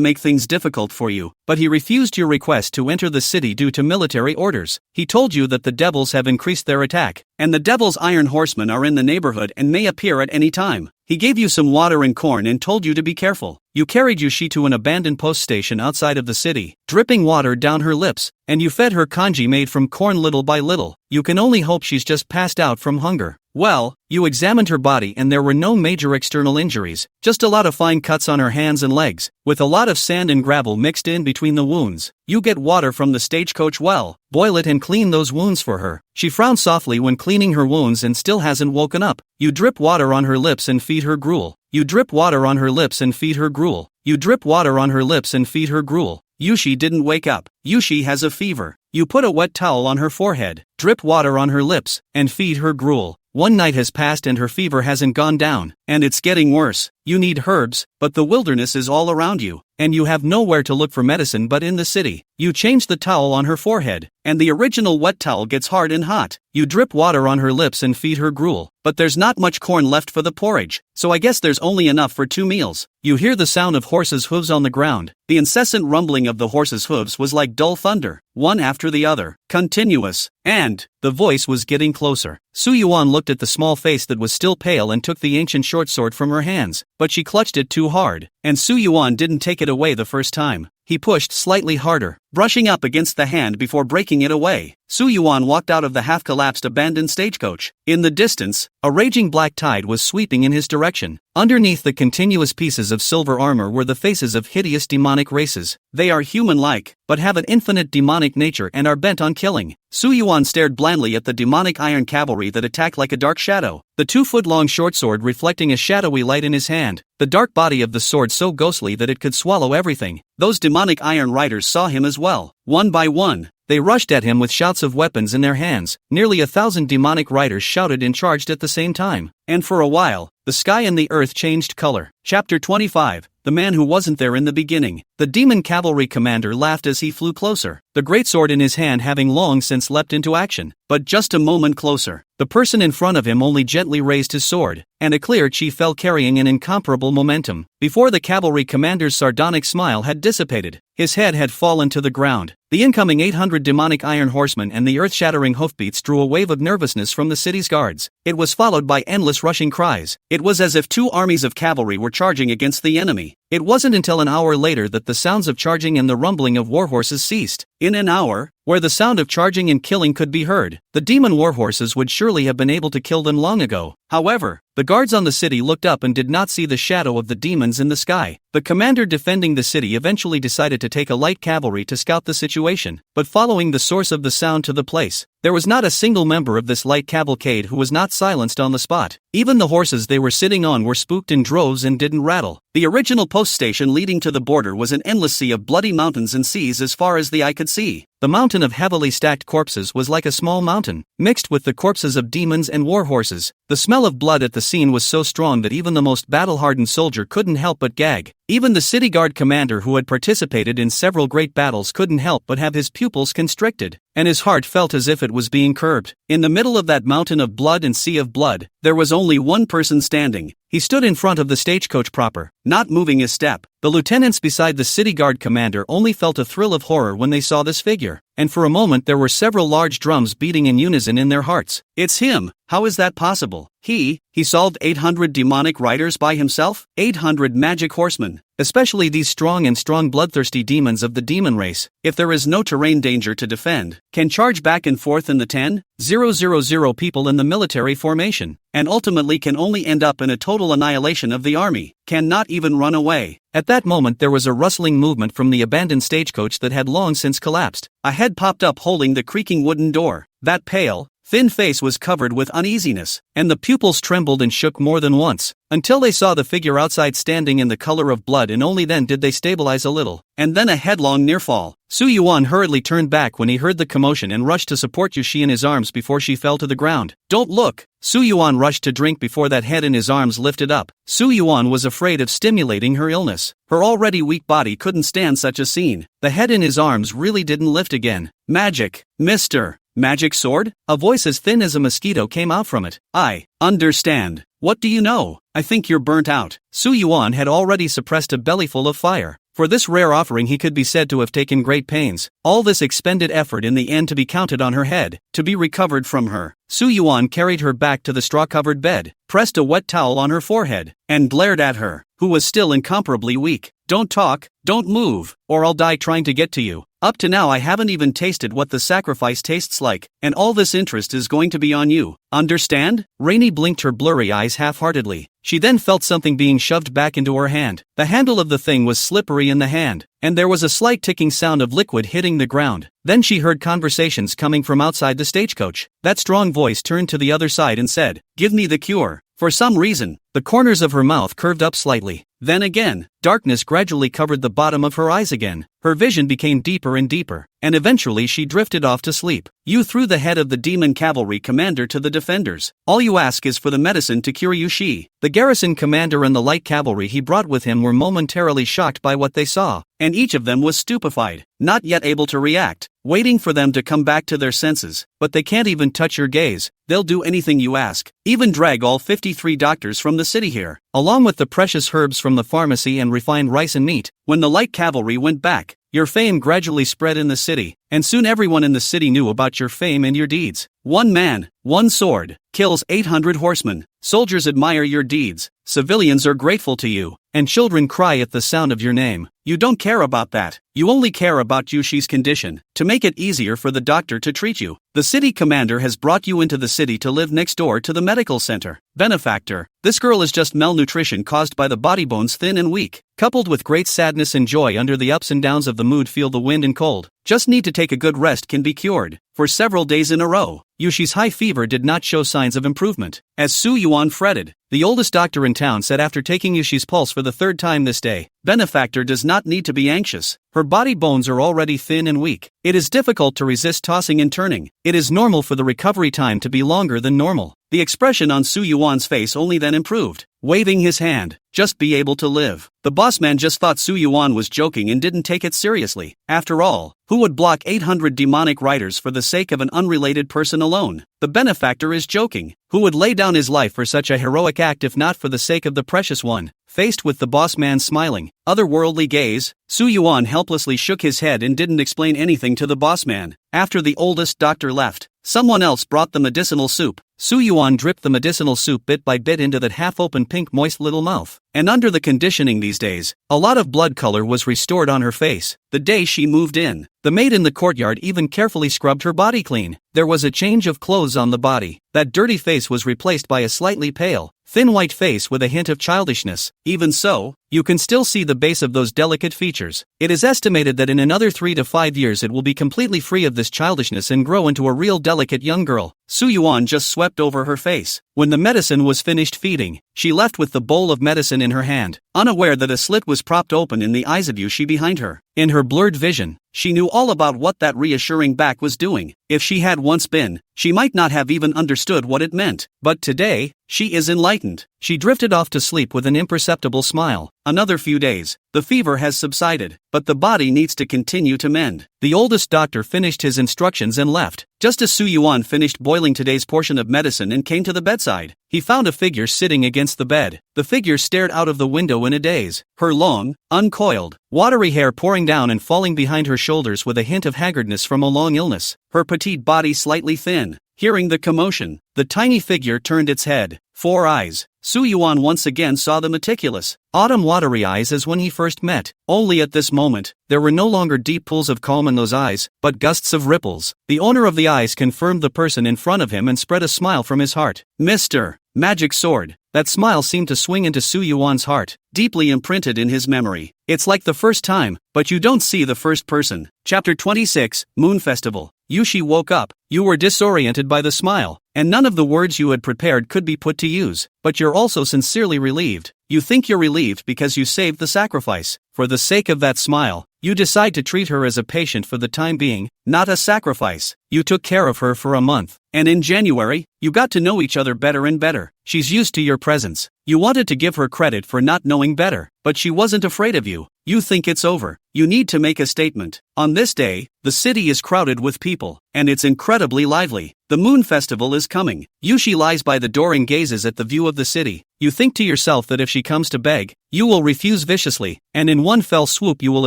[SPEAKER 1] make things difficult for you, but he refused your request to enter the city due to military orders. He told you that the devils have increased their attack, and the devil's iron horsemen are in the neighborhood and may appear at any time. He gave you some water and corn and told you to be careful. You carried Yushi to an abandoned post station outside of the city, dripping water down her lips, and you fed her kanji made from corn little by little. You can only hope she's just passed out from hunger. Well, you examined her body and there were no major external injuries, just a lot of fine cuts on her hands and legs, with a lot of sand and gravel mixed in between the wounds. You get water from the stagecoach well, boil it and clean those wounds for her. She frowned softly when cleaning her wounds and still hasn't woken up. You drip water on her lips and feed her gruel. You drip water on her lips and feed her gruel. You drip water on her lips and feed her gruel. Yushi didn't wake up. Yushi has a fever. You put a wet towel on her forehead, drip water on her lips, and feed her gruel. One night has passed and her fever hasn't gone down, and it's getting worse. You need herbs, but the wilderness is all around you, and you have nowhere to look for medicine but in the city. You change the towel on her forehead, and the original wet towel gets hard and hot. You drip water on her lips and feed her gruel, but there's not much corn left for the porridge, so I guess there's only enough for 2 meals. You hear the sound of horses' hooves on the ground. The incessant rumbling of the horses' hooves was like dull thunder, one after the other, continuous, and the voice was getting closer. Su Yuan looked at the small face that was still pale and took the ancient short sword from her hands, but she clutched it too hard, and Su Yuan didn't take it away the first time. He pushed slightly harder, brushing up against the hand before breaking it away. Su Yuan walked out of the half-collapsed abandoned stagecoach. In the distance, a raging black tide was sweeping in his direction. Underneath the continuous pieces of silver armor were the faces of hideous demonic races. They are human-like, but have an infinite demonic nature and are bent on killing. Su Yuan stared blandly at the demonic iron cavalry that attacked like a dark shadow, the 2-foot-long short sword reflecting a shadowy light in his hand, the dark body of the sword so ghostly that it could swallow everything. Those demonic iron riders saw him as well. One by one, they rushed at him with shouts of weapons in their hands. Nearly 1,000 demonic riders shouted and charged at the same time, and for a while, the sky and the earth changed color. Chapter 25. The man who wasn't there in the beginning. The demon cavalry commander laughed as he flew closer, the greatsword in his hand having long since leapt into action, but just a moment closer. The person in front of him only gently raised his sword, and a clear chi fell carrying an incomparable momentum. Before the cavalry commander's sardonic smile had dissipated, his head had fallen to the ground. The incoming 800 demonic iron horsemen and the earth-shattering hoofbeats drew a wave of nervousness from the city's guards. It was followed by endless rushing cries. It was as if 2 armies of cavalry were charging against the enemy. It wasn't until an hour later that the sounds of charging and the rumbling of warhorses ceased. In an hour, where the sound of charging and killing could be heard, the demon warhorses would surely have been able to kill them long ago. However, the guards on the city looked up and did not see the shadow of the demons in the sky. The commander defending the city eventually decided to take a light cavalry to scout the situation, but following the source of the sound to the place, there was not a single member of this light cavalcade who was not silenced on the spot. Even the horses they were sitting on were spooked in droves and didn't rattle. The original post station leading to the border was an endless sea of bloody mountains and seas as far as the eye could see. The mountain of heavily stacked corpses was like a small mountain, mixed with the corpses of demons and war horses. The smell of blood at the scene was so strong that even the most battle-hardened soldier couldn't help but gag. Even the city guard commander who had participated in several great battles couldn't help but have his pupils constricted, and his heart felt as if it was being curbed. In the middle of that mountain of blood and sea of blood, there was only one person standing. He stood in front of the stagecoach proper, not moving a step. The lieutenants beside the city guard commander only felt a thrill of horror when they saw this figure, and for a moment there were several large drums beating in unison in their hearts. It's him! How is that possible? He solved 800 demonic riders by himself? 800 magic horsemen, especially these strong bloodthirsty demons of the demon race, if there is no terrain danger to defend, can charge back and forth in the 10,000 people in the military formation, and ultimately can only end up in a total annihilation of the army, cannot even run away. At that moment there was a rustling movement from the abandoned stagecoach that had long since collapsed. A head popped up holding the creaking wooden door. That pale, thin face was covered with uneasiness, and the pupils trembled and shook more than once, until they saw the figure outside standing in the color of blood, and only then did they stabilize a little. And then a headlong nearfall. Su Yuan hurriedly turned back when he heard the commotion and rushed to support Yushi in his arms before she fell to the ground. Don't look! Su Yuan rushed to drink before that head in his arms lifted up. Su Yuan was afraid of stimulating her illness. Her already weak body couldn't stand such a scene. The head in his arms really didn't lift again. Magic, Mr. Magic sword? A voice as thin as a mosquito came out from it. I understand. What do you know? I think you're burnt out. Su Yuan had already suppressed a bellyful of fire. For this rare offering he could be said to have taken great pains. All this expended effort in the end to be counted on her head, to be recovered from her. Su Yuan carried her back to the straw-covered bed, pressed a wet towel on her forehead, and glared at her, who was still incomparably weak. Don't talk, don't move, or I'll die trying to get to you. Up to now I haven't even tasted what the sacrifice tastes like, and all this interest is going to be on you. Understand? Rainy blinked her blurry eyes half-heartedly. She then felt something being shoved back into her hand. The handle of the thing was slippery in the hand, and there was a slight ticking sound of liquid hitting the ground. Then she heard conversations coming from outside the stagecoach. That strong voice turned to the other side and said, "Give me the cure." For some reason, the corners of her mouth curved up slightly. Then again, darkness gradually covered the bottom of her eyes again. Her vision became deeper and deeper, and eventually she drifted off to sleep. You threw the head of the demon cavalry commander to the defenders. All you ask is for the medicine to cure Yushi. The garrison commander and the light cavalry he brought with him were momentarily shocked by what they saw, and each of them was stupefied, not yet able to react, waiting for them to come back to their senses. But they can't even touch your gaze. They'll do anything you ask, even drag all 53 doctors from the city here, along with the precious herbs from the pharmacy and refined rice and meat. When the light cavalry went back, your fame gradually spread in the city, and soon everyone in the city knew about your fame and your deeds. One man, one sword, kills 800 horsemen. Soldiers admire your deeds, civilians are grateful to you, and children cry at the sound of your name. You don't care about that. You only care about Yushi's condition, to make it easier for the doctor to treat you. The city commander has brought you into the city to live next door to the medical center. Benefactor, this girl is just malnutrition caused by the body bones thin and weak, coupled with great sadness and joy under the ups and downs of the mood. Feel the wind and cold. Just need to take a good rest, can be cured. For several days in a row, Yushi's high fever did not show signs of improvement. As Su Yuan fretted, the oldest doctor in town said after taking Yushi's pulse for the third time this day, Benefactor does not need to be anxious. Her body bones are already thin and weak. It is difficult to resist tossing and turning. It is normal for the recovery time to be longer than normal. The expression on Su Yuan's face only then improved, waving his hand. Just be able to live. The boss man just thought Su Yuan was joking and didn't take it seriously. After all, who would block 800 demonic riders for the sake of an unrelated person alone? The benefactor is joking. Who would lay down his life for such a heroic act if not for the sake of the precious one? Faced with the boss man's smiling, otherworldly gaze, Su Yuan helplessly shook his head and didn't explain anything to the boss man. After the oldest doctor left, someone else brought the medicinal soup. Su Yuan dripped the medicinal soup bit by bit into that half-open pink moist little mouth. And under the conditioning these days, a lot of blood color was restored on her face. The day she moved in, the maid in the courtyard even carefully scrubbed her body clean. There was a change of clothes on the body. That dirty face was replaced by a slightly pale, thin white face with a hint of childishness. Even so, you can still see the base of those delicate features. It is estimated that in another 3 to 5 years it will be completely free of this childishness and grow into a real delicate young girl. Su Yuan just swept over her face. When the medicine was finished feeding, she left with the bowl of medicine in her hand, unaware that a slit was propped open in the eyes of Yushi behind her. In her blurred vision, she knew all about what that reassuring back was doing. If she had once been, she might not have even understood what it meant. But today, she is enlightened. She drifted off to sleep with an imperceptible smile. Another few days. The fever has subsided, but the body needs to continue to mend. The oldest doctor finished his instructions and left. Just as Su Yuan finished boiling today's portion of medicine and came to the bedside, he found a figure sitting against the bed. The figure stared out of the window in a daze, her long, uncoiled, watery hair pouring down and falling behind her shoulders with a hint of haggardness from a long illness, her petite body slightly thin. Hearing the commotion, the tiny figure turned its head. 4 eyes. Su Yuan once again saw the meticulous, autumn watery eyes as when he first met. Only at this moment, there were no longer deep pools of calm in those eyes, but gusts of ripples. The owner of the eyes confirmed the person in front of him and spread a smile from his heart. Mr. Magic Sword. That smile seemed to swing into Su Yuan's heart, deeply imprinted in his memory. It's like the first time, but you don't see the first person. Chapter 26, Moon Festival. Yushi woke up. You were disoriented by the smile, and none of the words you had prepared could be put to use, but you're also sincerely relieved. You think you're relieved because you saved the sacrifice. For the sake of that smile, you decide to treat her as a patient for the time being, not a sacrifice. You took care of her for a month, and in January, you got to know each other better and better. She's used to your presence. You wanted to give her credit for not knowing better, but she wasn't afraid of you. You think it's over. You need to make a statement. On this day, the city is crowded with people, and it's incredibly lively. The Moon Festival is coming. Yushi lies by the door and gazes at the view of the city. You think to yourself that if she comes to beg, you will refuse viciously, and in one fell swoop you will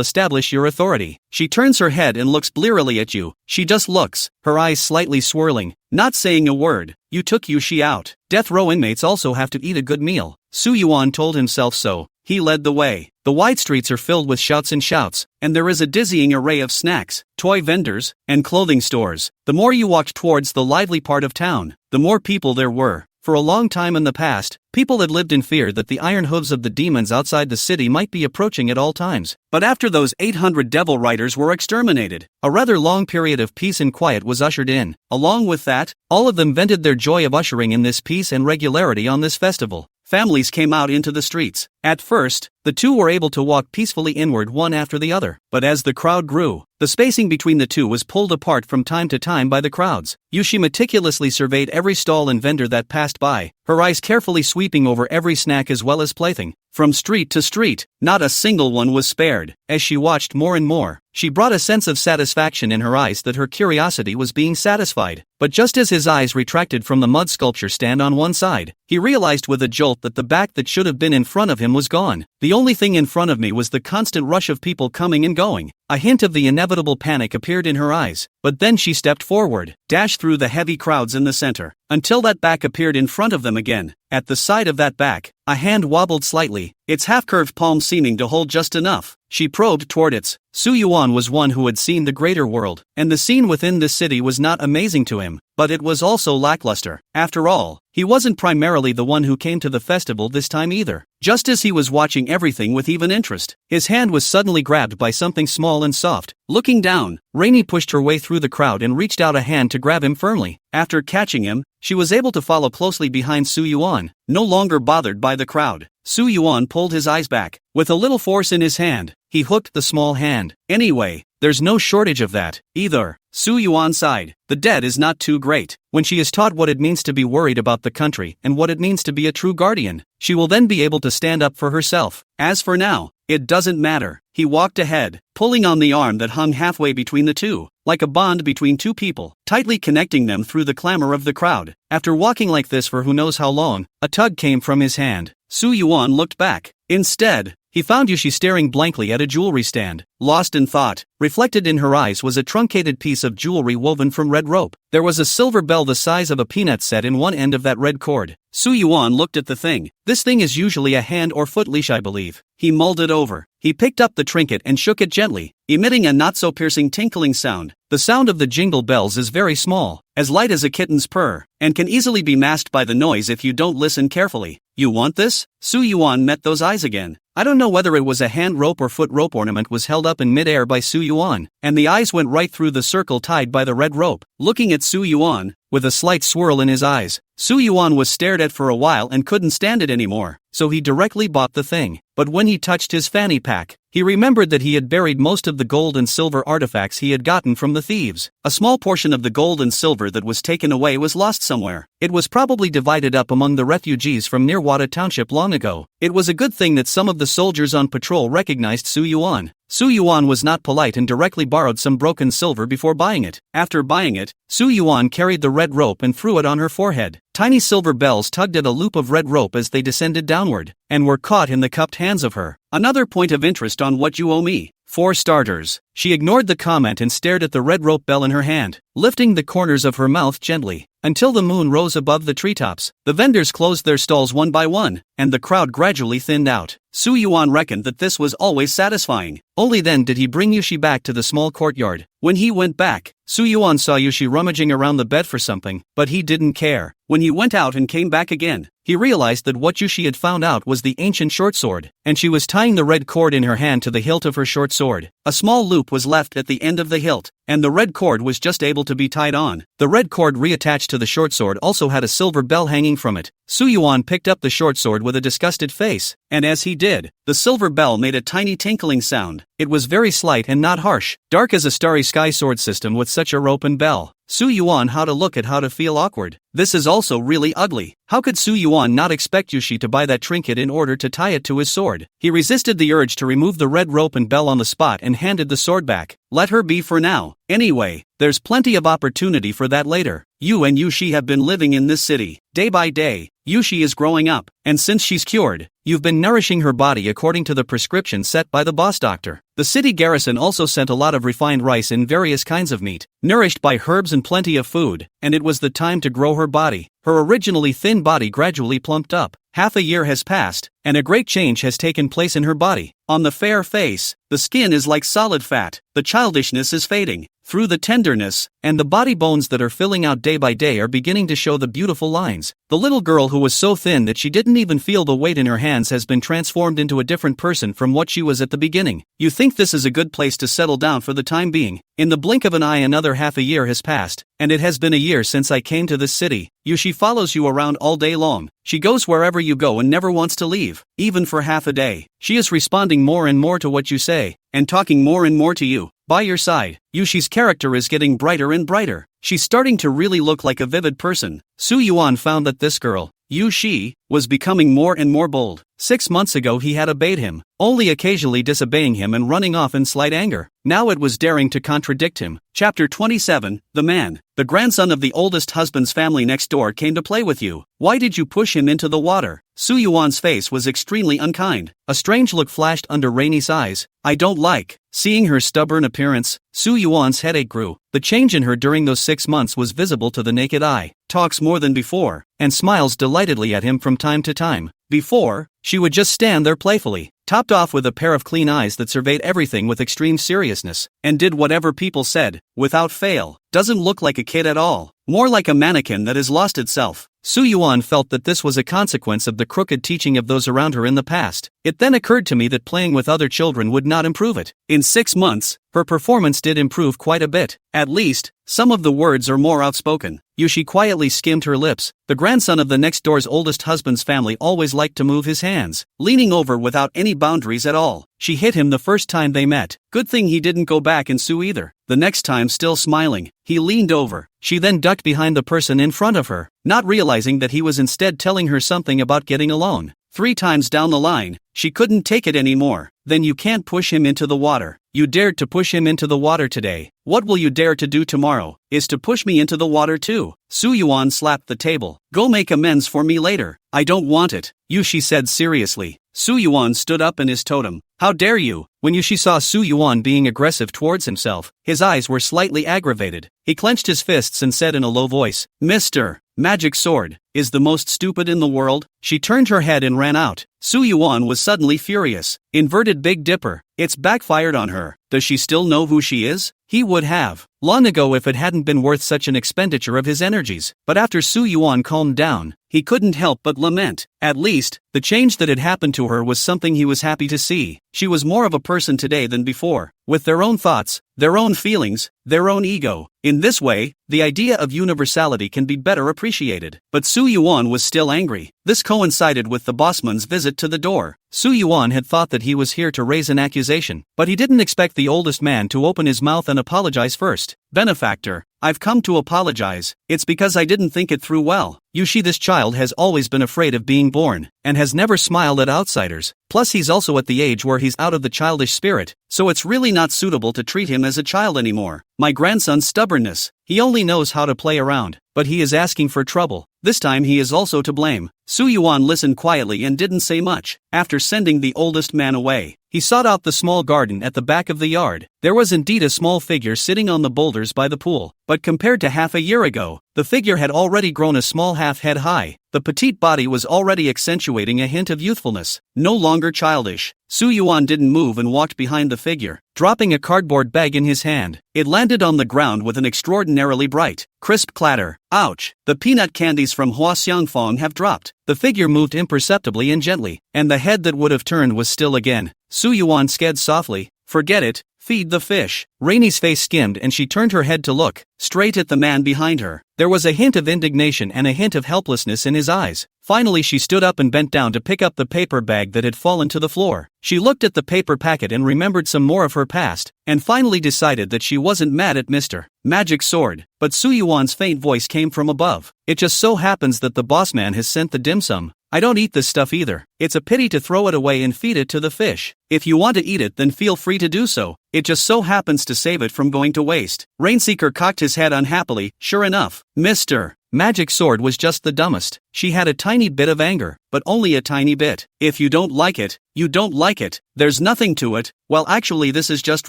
[SPEAKER 1] establish your authority. She turns her head and looks blearily at you. She just looks, her eyes slightly swirling, not saying a word. You took Yushi out. Death row inmates also have to eat a good meal. Su Yuan told himself so. He led the way. The wide streets are filled with shouts and shouts, and there is a dizzying array of snacks, toy vendors, and clothing stores. The more you walked towards the lively part of town, the more people there were. For a long time in the past, people had lived in fear that the iron hooves of the demons outside the city might be approaching at all times. But after those 800 devil riders were exterminated, a rather long period of peace and quiet was ushered in. Along with that, all of them vented their joy of ushering in this peace and regularity on this festival. Families came out into the streets. At first, the two were able to walk peacefully inward one after the other, but as the crowd grew, the spacing between the two was pulled apart from time to time by the crowds. Yushi meticulously surveyed every stall and vendor that passed by, her eyes carefully sweeping over every snack as well as plaything. From street to street, not a single one was spared. As she watched more and more, she brought a sense of satisfaction in her eyes that her curiosity was being satisfied. But just as his eyes retracted from the mud sculpture stand on one side, he realized with a jolt that the back that should have been in front of him was gone. The only thing in front of me was the constant rush of people coming and going. A hint of the inevitable panic appeared in her eyes, but then she stepped forward, dashed through the heavy crowds in the center, until that back appeared in front of them again. At the side of that back, a hand wobbled slightly, its half-curved palm seeming to hold just enough. She probed toward it. Su Yuan was one who had seen the greater world, and the scene within this city was not amazing to him, but it was also lackluster. After all, he wasn't primarily the one who came to the festival this time either. Just as he was watching everything with even interest, his hand was suddenly grabbed by something small and soft. Looking down, Rainey pushed her way through the crowd and reached out a hand to grab him firmly. After catching him, she was able to follow closely behind Su Yuan, no longer bothered by the crowd. Su Yuan pulled his eyes back. With a little force in his hand, he hooked the small hand. Anyway, there's no shortage of that, either. Su Yuan sighed. The debt is not too great. When she is taught what it means to be worried about the country and what it means to be a true guardian, she will then be able to stand up for herself. As for now, it doesn't matter. He walked ahead, pulling on the arm that hung halfway between the two, like a bond between two people, tightly connecting them through the clamor of the crowd. After walking like this for who knows how long, a tug came from his hand. Su Yuan looked back. Instead, he found Yushi staring blankly at a jewelry stand. Lost in thought, reflected in her eyes was a truncated piece of jewelry woven from red rope. There was a silver bell the size of a peanut set in one end of that red cord. Su Yuan looked at the thing. This thing is usually a hand or foot leash, I believe. He mulled it over. He picked up the trinket and shook it gently, emitting a not-so-piercing tinkling sound. The sound of the jingle bells is very small, as light as a kitten's purr, and can easily be masked by the noise if you don't listen carefully. You want this? Su Yuan met those eyes again. I don't know whether it was a hand rope or foot rope ornament was held up in midair by Su Yuan, and the eyes went right through the circle tied by the red rope. Looking at Su Yuan, with a slight swirl in his eyes. Su Yuan was stared at for a while and couldn't stand it anymore, so he directly bought the thing. But when he touched his fanny pack, he remembered that he had buried most of the gold and silver artifacts he had gotten from the thieves. A small portion of the gold and silver that was taken away was lost somewhere. It was probably divided up among the refugees from near Wada Township long ago. It was a good thing that some of the soldiers on patrol recognized Su Yuan. Su Yuan was not polite and directly borrowed some broken silver before buying it. After buying it, Su Yuan carried the red rope and threw it on her forehead. Tiny silver bells tugged at a loop of red rope as they descended downward, and were caught in the cupped hands of her. Another point of interest on what you owe me. For starters. She ignored the comment and stared at the red rope bell in her hand, lifting the corners of her mouth gently, until the moon rose above the treetops. The vendors closed their stalls one by one, and the crowd gradually thinned out. Su Yuan reckoned that this was always satisfying. Only then did he bring Yushi back to the small courtyard. When he went back, Su Yuan saw Yushi rummaging around the bed for something, but he didn't care. When he went out and came back again, he realized that what Yushi had found out was the ancient short sword, and she was tying the red cord in her hand to the hilt of her short sword. A small loop was left at the end of the hilt, and the red cord was just able to be tied on. The red cord reattached to the short sword also had a silver bell hanging from it. Su Yuan picked up the short sword with a disgusted face, and as he did, the silver bell made a tiny tinkling sound. It was very slight and not harsh, dark as a starry sky sword system with such a rope and bell. Su Yuan how to feel awkward. This is also really ugly. How could Su Yuan not expect Yushi to buy that trinket in order to tie it to his sword? He resisted the urge to remove the red rope and bell on the spot and handed the sword back. Let her be for now. Anyway, there's plenty of opportunity for that later. You and Yushi have been living in this city. Day by day, Yushi is growing up, and since she's cured, you've been nourishing her body according to the prescription set by the boss doctor. The city garrison also sent a lot of refined rice and various kinds of meat, nourished by herbs and plenty of food, and it was the time to grow her body. Her originally thin body gradually plumped up. Half a year has passed, and a great change has taken place in her body. On the fair face, the skin is like solid fat, the childishness is fading. Through the tenderness, and the body bones that are filling out day by day are beginning to show the beautiful lines. The little girl who was so thin that she didn't even feel the weight in her hands has been transformed into a different person from what she was at the beginning. You think this is a good place to settle down for the time being. In the blink of an eye another half a year has passed, and it has been a year since I came to this city. Yushi follows you around all day long. She goes wherever you go and never wants to leave, even for half a day. She is responding more and more to what you say, and talking more and more to you. By your side, Yushi's character is getting brighter and brighter. She's starting to really look like a vivid person. Su Yuan found that this girl, Yushi, was becoming more and more bold. 6 months ago he had obeyed him, only occasionally disobeying him and running off in slight anger. Now it was daring to contradict him. Chapter 27, The Man. The grandson of the oldest husband's family next door came to play with you. Why did you push him into the water? Su Yuan's face was extremely unkind. A strange look flashed under Rainey's eyes. I don't like. Seeing her stubborn appearance, Su Yuan's headache grew. The change in her during those 6 months was visible to the naked eye. Talks more than before, and smiles delightedly at him from time to time. Before, she would just stand there playfully, topped off with a pair of clean eyes that surveyed everything with extreme seriousness, and did whatever people said, without fail. Doesn't look like a kid at all, more like a mannequin that has lost itself. Su Yuan felt that this was a consequence of the crooked teaching of those around her in the past. It then occurred to me that playing with other children would not improve it. In 6 months, her performance did improve quite a bit. At least, some of the words are more outspoken. Yushi quietly skimmed her lips. The grandson of the next door's oldest husband's family always liked to move his hands, leaning over without any boundaries at all. She hit him the first time they met. Good thing he didn't go back and sue either. The next time, still smiling, he leaned over. She then ducked behind the person in front of her, not realizing that he was instead telling her something about getting alone. 3 times down the line, she couldn't take it anymore. Then you can't push him into the water. You dared to push him into the water today. What will you dare to do tomorrow? Is to push me into the water too. Su Yuan slapped the table. Go make amends for me later. I don't want it, Yushi said seriously. Su Yuan stood up in his totem. How dare you? When Yushi saw Su Yuan being aggressive towards himself, his eyes were slightly aggravated. He clenched his fists and said in a low voice, Mr. Magic Sword, is the most stupid in the world? She turned her head and ran out. Su Yuan was suddenly furious. Inverted Big Dipper. It's backfired on her. Does she still know who she is? He would have, long ago if it hadn't been worth such an expenditure of his energies. But after Su Yuan calmed down, he couldn't help but lament. At least, the change that had happened to her was something he was happy to see. She was more of a person today than before, with their own thoughts, their own feelings, their own ego. In this way, the idea of universality can be better appreciated. But Su Yuan was still angry. This coincided with the bossman's visit to the door. Su Yuan had thought that he was here to raise an accusation, but he didn't expect the oldest man to open his mouth and apologize first. Benefactor, I've come to apologize. It's because I didn't think it through well. You see, this child has always been afraid of being born, and has never smiled at outsiders. Plus he's also at the age where he's out of the childish spirit, so it's really not suitable to treat him as a child anymore. My grandson's stubbornness. He only knows how to play around, but he is asking for trouble. This time he is also to blame. Su Yuan listened quietly and didn't say much. After sending the oldest man away, he sought out the small garden at the back of the yard. There was indeed a small figure sitting on the boulders by the pool, but compared to half a year ago, the figure had already grown a small half head high. The petite body was already accentuating a hint of youthfulness, no longer childish. Su Yuan didn't move and walked behind the figure, dropping a cardboard bag in his hand. It landed on the ground with an extraordinarily bright, crisp clatter. Ouch! The peanut candies from Hua Xiangfang have dropped. The figure moved imperceptibly and gently, and the head that would have turned was still again. Su Yuan said softly, "Forget it. Feed the fish." Rainey's face skimmed and she turned her head to look straight at the man behind her. There was a hint of indignation and a hint of helplessness in his eyes. Finally she stood up and bent down to pick up the paper bag that had fallen to the floor. She looked at the paper packet and remembered some more of her past, and finally decided that she wasn't mad at Mr. Magic Sword. But Su Yuan's faint voice came from above. "It just so happens that the boss man has sent the dim sum. I don't eat this stuff either. It's a pity to throw it away and feed it to the fish. If you want to eat it, then feel free to do so. It just so happens to save it from going to waste." Rainseeker cocked his head unhappily. Sure enough, Mr. Magic Sword was just the dumbest. She had a tiny bit of anger, but only a tiny bit. "If you don't like it, you don't like it. There's nothing to it. Well, actually this is just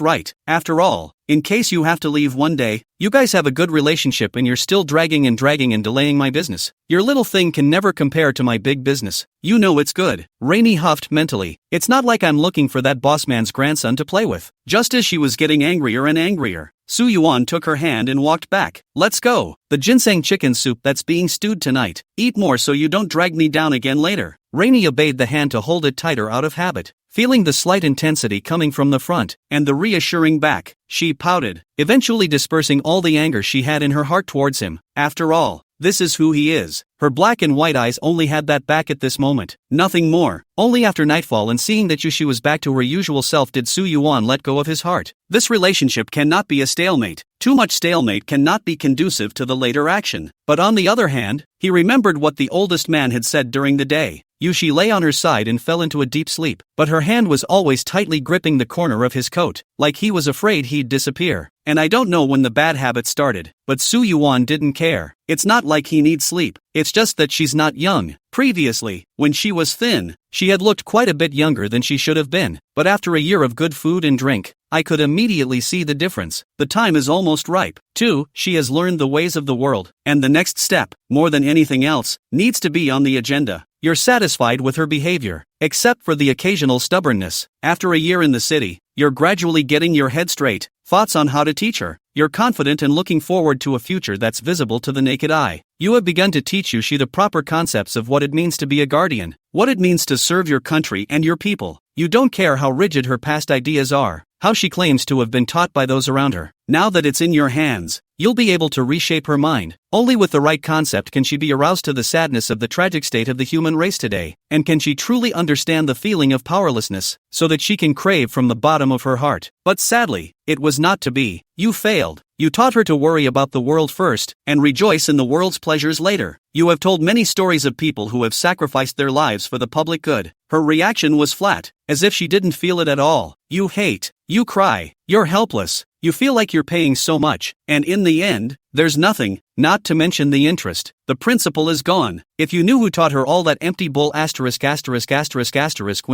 [SPEAKER 1] right. After all, in case you have to leave one day, you guys have a good relationship and you're still dragging and delaying my business. Your little thing can never compare to my big business. You know it's good." Rainey huffed mentally. "It's not like I'm looking for that boss man's grandson to play with." Just as she was getting angrier and angrier, Su Yuan took her hand and walked back. "Let's go. The ginseng chicken soup that's being stewed tonight. Eat more so you don't drag me down again later." Rainey obeyed the hand to hold it tighter out of habit. Feeling the slight intensity coming from the front, and the reassuring back, she pouted, eventually dispersing all the anger she had in her heart towards him. After all, this is who he is. Her black and white eyes only had that back at this moment, nothing more. Only after nightfall and seeing that Yushi was back to her usual self did Su Yuan let go of his heart. This relationship cannot be a stalemate. Too much stalemate cannot be conducive to the later action. But on the other hand, he remembered what the oldest man had said during the day. Yushi lay on her side and fell into a deep sleep, but her hand was always tightly gripping the corner of his coat, like he was afraid he'd disappear. And I don't know when the bad habit started, but Su Yuan didn't care. It's not like he needs sleep, it's just that she's not young. Previously, when she was thin, she had looked quite a bit younger than she should have been, but after a year of good food and drink, I could immediately see the difference. The time is almost ripe. 2. She has learned the ways of the world, and the next step, more than anything else, needs to be on the agenda. You're satisfied with her behavior, except for the occasional stubbornness. After a year in the city, you're gradually getting your head straight. Thoughts on how to teach her. You're confident and looking forward to a future that's visible to the naked eye. You have begun to teach Yushi the proper concepts of what it means to be a guardian, what it means to serve your country and your people. You don't care how rigid her past ideas are, how she claims to have been taught by those around her. Now that it's in your hands, you'll be able to reshape her mind. Only with the right concept can she be aroused to the sadness of the tragic state of the human race today, and can she truly understand the feeling of powerlessness, so that she can crave from the bottom of her heart. But sadly, it was not to be. You failed. You taught her to worry about the world first, and rejoice in the world's pleasures later. You have told many stories of people who have sacrificed their lives for the public good. Her reaction was flat, as if she didn't feel it at all. You hate. You cry. You're helpless. You feel like you're paying so much, and in the end, there's nothing, not to mention the interest. The principal is gone. If you knew who taught her all that empty bull when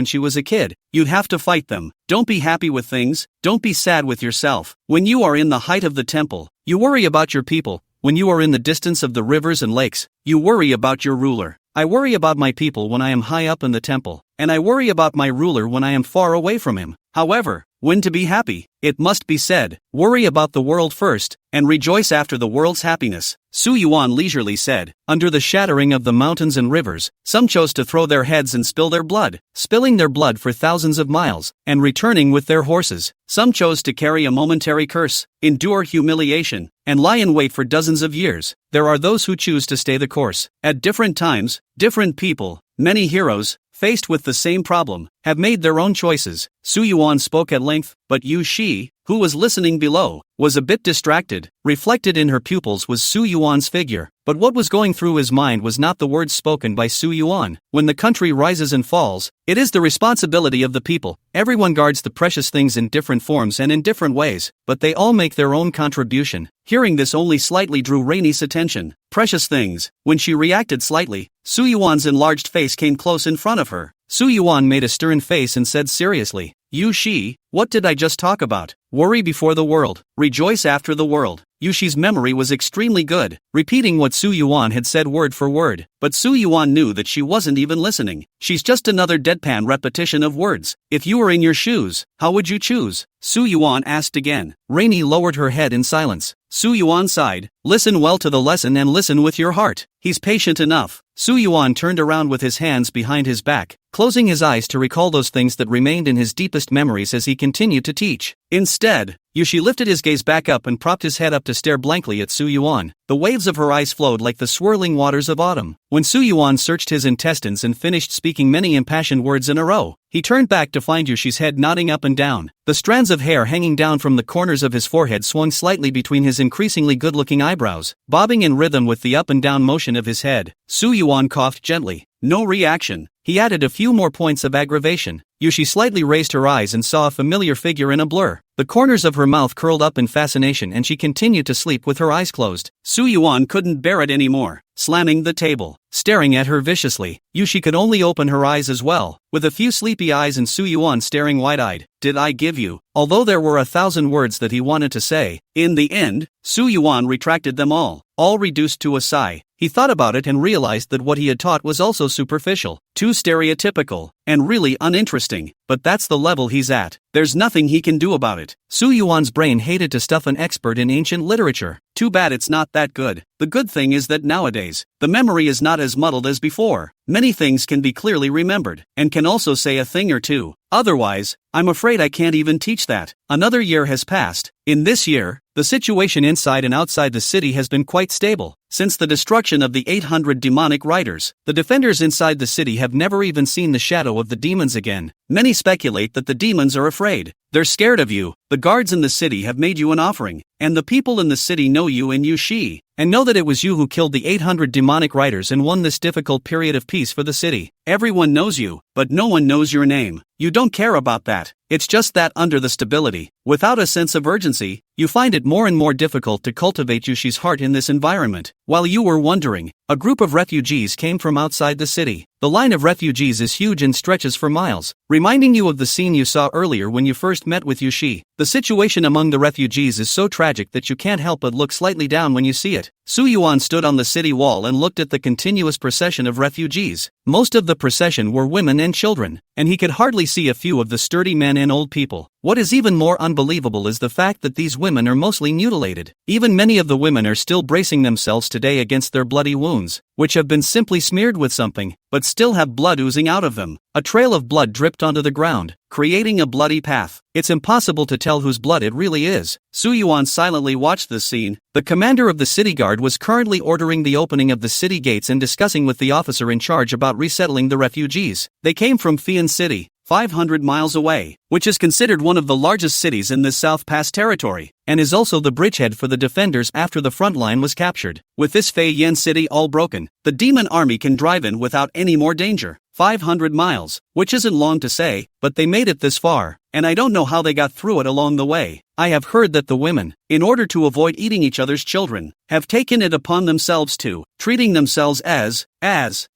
[SPEAKER 1] she was a kid, you'd have to fight them. Don't be happy with things, don't be sad with yourself. When you are in the height of the temple, you worry about your people. When you are in the distance of the rivers and lakes, you worry about your ruler. I worry about my people when I am high up in the temple, and I worry about my ruler when I am far away from him. However, when to be happy. It must be said, worry about the world first, and rejoice after the world's happiness. Su Yuan leisurely said. Under the shattering of the mountains and rivers, some chose to throw their heads and spill their blood, spilling their blood for thousands of miles, and returning with their horses. Some chose to carry a momentary curse, endure humiliation, and lie in wait for dozens of years. There are those who choose to stay the course. At different times, different people, many heroes, faced with the same problem, have made their own choices. Su Yuan spoke at length, but Yu Shi, who was listening below, was a bit distracted. Reflected in her pupils was Su Yuan's figure, but what was going through his mind was not the words spoken by Su Yuan. When the country rises and falls, it is the responsibility of the people. Everyone guards the precious things in different forms and in different ways, but they all make their own contribution. Hearing this only slightly drew Rainey's attention. Precious things. When she reacted slightly, Su Yuan's enlarged face came close in front of her. Su Yuan made a stern face and said seriously, Yu Shi, what did I just talk about? Worry before the world, rejoice after the world. Yu Shi's memory was extremely good, repeating what Su Yuan had said word for word, but Su Yuan knew that she wasn't even listening. She's just another deadpan repetition of words. If you were in your shoes, how would you choose? Su Yuan asked again. Rainey lowered her head in silence. Su Yuan sighed. Listen well to the lesson and listen with your heart. He's patient enough. Su Yuan turned around with his hands behind his back, closing his eyes to recall those things that remained in his deepest memories as he continued to teach. Instead, Yu Shi lifted his gaze back up and propped his head up to stare blankly at Su Yuan. The waves of her eyes flowed like the swirling waters of autumn. When Su Yuan searched his intestines and finished speaking many impassioned words in a row, he turned back to find Yu Shi's head nodding up and down. The strands of hair hanging down from the corners of his forehead swung slightly between his increasingly good-looking eyebrows, bobbing in rhythm with the up and down motion of his head. Su Yuan coughed gently. No reaction. He added a few more points of aggravation. Yu Shi slightly raised her eyes and saw a familiar figure in a blur. The corners of her mouth curled up in fascination and she continued to sleep with her eyes closed. Su Yuan couldn't bear it anymore, slamming the table, staring at her viciously. Yu Shi could only open her eyes as well, with a few sleepy eyes and Su Yuan staring wide-eyed. Did I give you? Although there were 1,000 words that he wanted to say, in the end, Su Yuan retracted them all reduced to a sigh. He thought about it and realized that what he had taught was also superficial, too stereotypical, and really uninteresting, but that's the level he's at. There's nothing he can do about it. Su Yuan's brain hated to stuff an expert in ancient literature. Too bad it's not that good. The good thing is that nowadays, the memory is not as muddled as before. Many things can be clearly remembered, and can also say a thing or two. Otherwise, I'm afraid I can't even teach that. Another year has passed. In this year, the situation inside and outside the city has been quite stable. Since the destruction of the 800 demonic riders, the defenders inside the city have never even seen the shadow of the demons again. Many speculate that the demons are afraid. They're scared of you. The guards in the city have made you an offering, and the people in the city know you and Yu Shi, and know that it was you who killed the 800 demonic riders and won this difficult period of peace for the city. Everyone knows you, but no one knows your name. You don't care about that. It's just that under the stability, without a sense of urgency, you find it more and more difficult to cultivate Yu Shi's heart in this environment. While you were wondering, a group of refugees came from outside the city. The line of refugees is huge and stretches for miles, reminding you of the scene you saw earlier when you first met with Yu Shi. The situation among the refugees is so tragic that you can't help but look slightly down when you see it. Su Yuan stood on the city wall and looked at the continuous procession of refugees. Most of the procession were women and children, and he could hardly see a few of the sturdy men and old people. What is even more unbelievable is the fact that these women are mostly mutilated. Even many of the women are still bracing themselves today against their bloody wounds, which have been simply smeared with something, but still have blood oozing out of them. A trail of blood dripped onto the ground, creating a bloody path. It's impossible to tell whose blood it really is. Su Yuan silently watched this scene. The commander of the city guard was currently ordering the opening of the city gates and discussing with the officer in charge about resettling the refugees. They came from Fian City, 500 miles away, which is considered one of the largest cities in this South Pass territory, and is also the bridgehead for the defenders after the front line was captured. With this Fei Yen city all broken, the demon army can drive in without any more danger. 500 miles, which isn't long to say, but they made it this far, and I don't know how they got through it along the way. I have heard that the women, in order to avoid eating each other's children, have taken it upon themselves to, treating themselves as,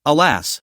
[SPEAKER 1] alas,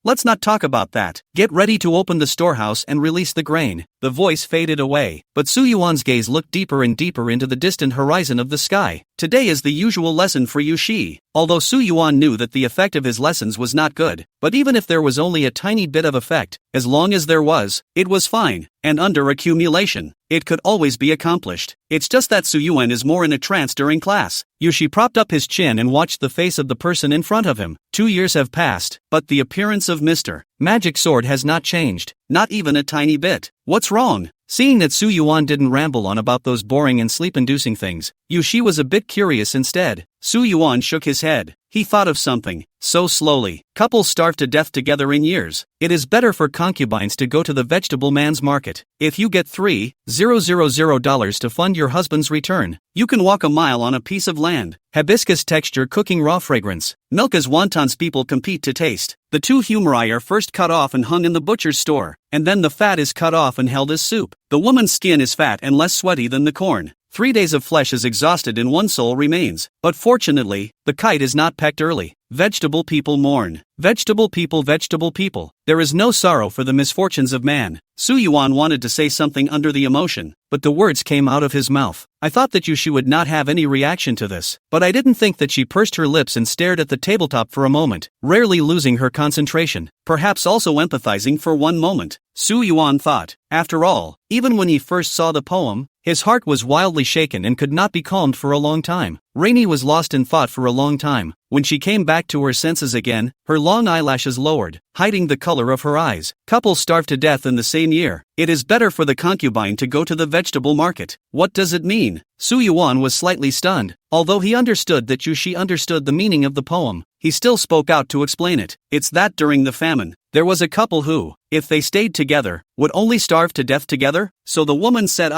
[SPEAKER 1] let's not talk about that. Get ready to open the storehouse and release the grain. The voice faded away, but Su Yuan's gaze looked deeper and deeper into the distant horizon of the sky. Today is the usual lesson for Yu Shi. Although Su Yuan knew that the effect of his lessons was not good, but even if there was only a tiny bit of effect, as long as there was, it was fine, and under accumulation, it could always be accomplished. It's just that Su Yuan is more in a trance during class. Yushi propped up his chin and watched the face of the person in front of him. 2 years have passed, but the appearance of Mr. Magic Sword has not changed, not even a tiny bit. What's wrong? Seeing that Su Yuan didn't ramble on about those boring and sleep-inducing things, Yushi was a bit curious instead. Su Yuan shook his head. He thought of something. So slowly. Couples starve to death together in years. It is better for concubines to go to the vegetable man's market. If you get $3,000 to fund your husband's return, you can walk a mile on a piece of land. Hibiscus texture cooking raw fragrance. Milk as wontons people compete to taste. The two humeri are first cut off and hung in the butcher's store, and then the fat is cut off and held as soup. The woman's skin is fat and less sweaty than the corn. 3 days of flesh is exhausted and one soul remains. But fortunately, the kite is not pecked early. Vegetable people mourn. Vegetable people, vegetable people. There is no sorrow for the misfortunes of man. Su Yuan wanted to say something under the emotion, but the words came out of his mouth. I thought that Yushi would not have any reaction to this, but I didn't think that she pursed her lips and stared at the tabletop for a moment, rarely losing her concentration, perhaps also empathizing for one moment. Su Yuan thought, after all, even when he first saw the poem, his heart was wildly shaken and could not be calmed for a long time. Rainey was lost in thought for a long time. When she came back to her senses again, her long eyelashes lowered, hiding the color of her eyes. Couples starve to death in the same year. It is better for the concubine to go to the vegetable market. What does it mean? Su Yuan was slightly stunned. Although he understood that Yushi understood the meaning of the poem, he still spoke out to explain it. It's that during the famine, there was a couple who, if they stayed together, would only starve to death together. So the woman said,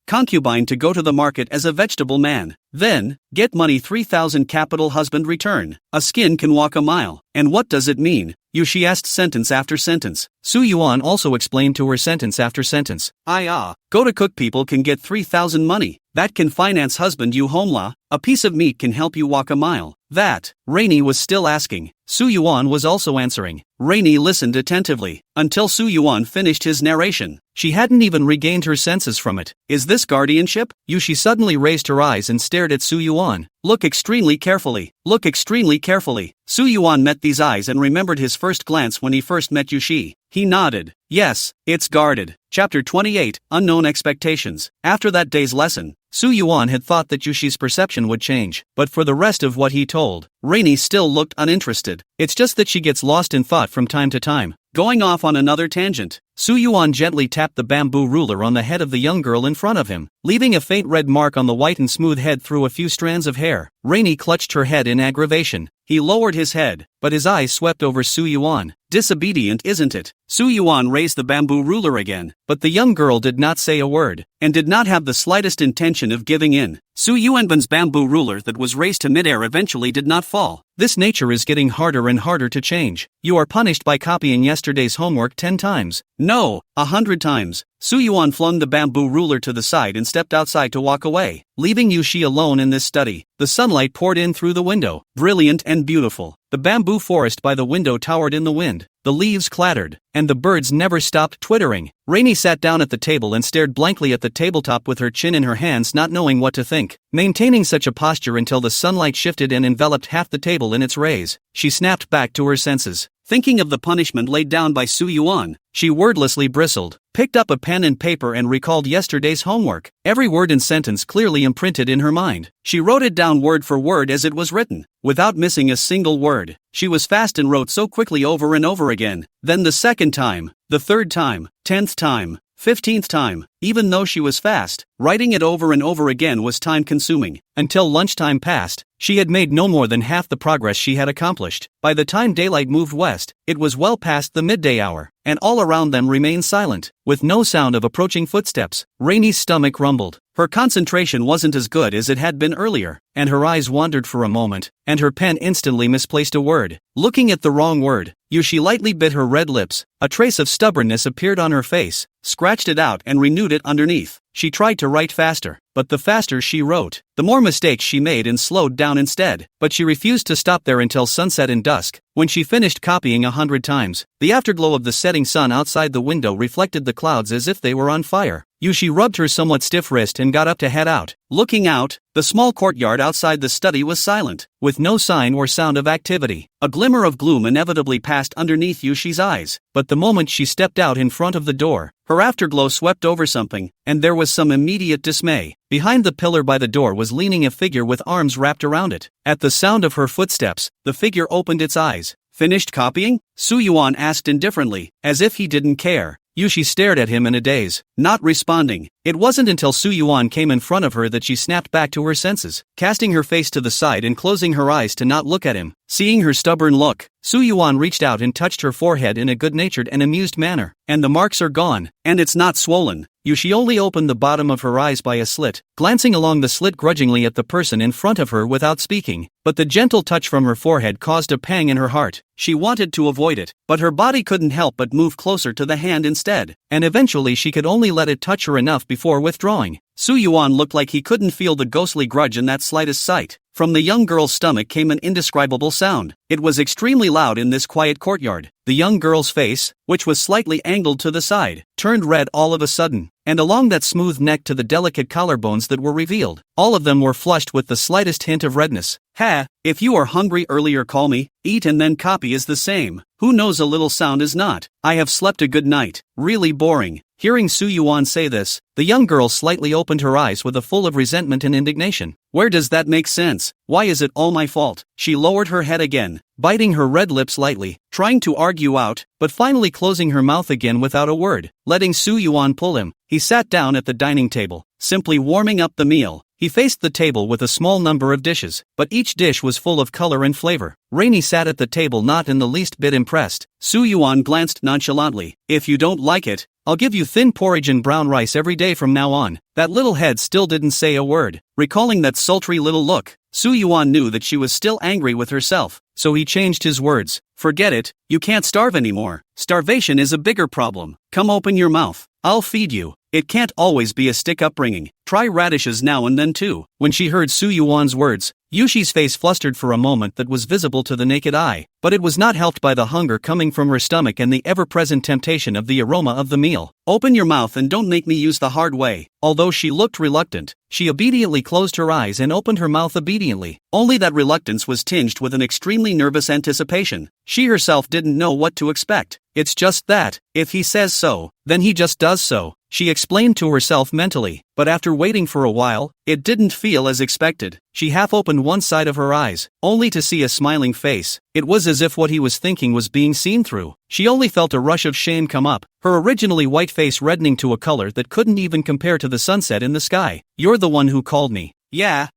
[SPEAKER 1] concubine to go to the market as a vegetable man. Then, get money 3,000 capital husband return. A skin can walk a mile. And what does it mean? Yushi asked sentence after sentence. Su Yuan also explained to her sentence after sentence. Go to cook people can get 3,000 money. That can finance husband you homla. A piece of meat can help you walk a mile. That. Rainey was still asking. Su Yuan was also answering. Rainey listened attentively, until Su Yuan finished his narration. She hadn't even regained her senses from it. Is this guardianship? Yushi suddenly raised her eyes and stared at Su Yuan. Look extremely carefully. Look extremely carefully. Su Yuan met these eyes and remembered his first glance when he first met Yushi. He nodded. Yes, it's guarded. Chapter 28, Unknown Expectations. After that day's lesson, Su Yuan had thought that Yushi's perception would change, but for the rest of what he told, Rainey still looked uninterested. It's just that she gets lost in thought from time to time. Going off on another tangent, Su Yuan gently tapped the bamboo ruler on the head of the young girl in front of him, leaving a faint red mark on the white and smooth head through a few strands of hair. Rainey clutched her head in aggravation. He lowered his head, but his eyes swept over Su Yuan. Disobedient, isn't it? Su Yuan raised the bamboo ruler again, but the young girl did not say a word, and did not have the slightest intention of giving in. Su Yuanban's bamboo ruler that was raised to midair eventually did not fall. This nature is getting harder and harder to change. You are punished by copying yesterday's homework 10 times. No, 100 times. Su Yuan flung the bamboo ruler to the side and stepped outside to walk away, leaving Yushi alone in this study. The sunlight poured in through the window, brilliant and beautiful. The bamboo forest by the window towered in the wind. The leaves clattered, and the birds never stopped twittering. Rainey sat down at the table and stared blankly at the tabletop with her chin in her hands, not knowing what to think. Maintaining such a posture until the sunlight shifted and enveloped half the table in its rays, she snapped back to her senses. Thinking of the punishment laid down by Su Yuan, she wordlessly bristled, picked up a pen and paper and recalled yesterday's homework. Every word and sentence clearly imprinted in her mind. She wrote it down word for word as it was written, without missing a single word. She was fast and wrote so quickly over and over again. Then the second time, the third time, 10th time, 15th time. Even though she was fast, writing it over and over again was time-consuming. Until lunchtime passed, she had made no more than half the progress she had accomplished. By the time daylight moved west, it was well past the midday hour, and all around them remained silent, with no sound of approaching footsteps. Rainey's stomach rumbled. Her concentration wasn't as good as it had been earlier, and her eyes wandered for a moment, and her pen instantly misplaced a word. Looking at the wrong word, Yushi lightly bit her red lips. A trace of stubbornness appeared on her face, scratched it out and renewed it underneath. She tried to write faster, but the faster she wrote, the more mistakes she made and slowed down instead. But she refused to stop there until sunset and dusk, when she finished copying 100 times. The afterglow of the setting sun outside the window reflected the clouds as if they were on fire. Yushi rubbed her somewhat stiff wrist and got up to head out. Looking out, the small courtyard outside the study was silent, with no sign or sound of activity. A glimmer of gloom inevitably passed underneath Yushi's eyes, but the moment she stepped out in front of the door, her afterglow swept over something, and there was some immediate dismay. Behind the pillar by the door was leaning a figure with arms wrapped around it. At the sound of her footsteps, the figure opened its eyes. "Finished copying?" Yuan asked indifferently, as if he didn't care. Yushi stared at him in a daze, not responding. It wasn't until Yuan came in front of her that she snapped back to her senses, casting her face to the side and closing her eyes to not look at him. Seeing her stubborn look, Yuan reached out and touched her forehead in a good-natured and amused manner. "And the marks are gone, and it's not swollen." Yushi only opened the bottom of her eyes by a slit, glancing along the slit grudgingly at the person in front of her without speaking. But the gentle touch from her forehead caused a pang in her heart. She wanted to avoid it, but her body couldn't help but move closer to the hand instead, and eventually she could only let it touch her enough before withdrawing. Yuan looked like he couldn't feel the ghostly grudge in that slightest sight. From the young girl's stomach came an indescribable sound. It was extremely loud in this quiet courtyard. The young girl's face, which was slightly angled to the side, turned red all of a sudden, and along that smooth neck to the delicate collarbones that were revealed, all of them were flushed with the slightest hint of redness. "Ha, if you are hungry earlier call me, eat and then copy is the same. Who knows a little sound is not. I have slept a good night, really boring." Hearing Yuan say this, the young girl slightly opened her eyes with a full of resentment and indignation. "Where does that make sense? Why is it all my fault?" She lowered her head again, biting her red lips lightly, trying to argue out, but finally closing her mouth again without a word. Letting Yuan pull him, he sat down at the dining table, simply warming up the meal. He faced the table with a small number of dishes, but each dish was full of color and flavor. Rainy sat at the table not in the least bit impressed. Yuan glanced nonchalantly. "If you don't like it, I'll give you thin porridge and brown rice every day from now on." That little head still didn't say a word. Recalling that sultry little look, Yuan knew that she was still angry with herself, so he changed his words. "Forget it, you can't starve anymore. Starvation is a bigger problem. Come open your mouth. I'll feed you. It can't always be a stick upbringing. Try radishes now and then too." When she heard Yuan's words, Yushi's face flustered for a moment that was visible to the naked eye, but it was not helped by the hunger coming from her stomach and the ever-present temptation of the aroma of the meal. "Open your mouth and don't make me use the hard way." Although she looked reluctant, she obediently closed her eyes and opened her mouth obediently. Only that reluctance was tinged with an extremely nervous anticipation. She herself didn't know what to expect. "It's just that, if he says so, then he just does so," she explained to herself mentally. But after waiting for a while, it didn't feel as expected. She half opened one side of her eyes, only to see a smiling face. It was as if what he was thinking was being seen through. She only felt a rush of shame come up, her originally white face reddening to a color that couldn't even compare to the sunset in the sky. "You're the one who called me." Yeah,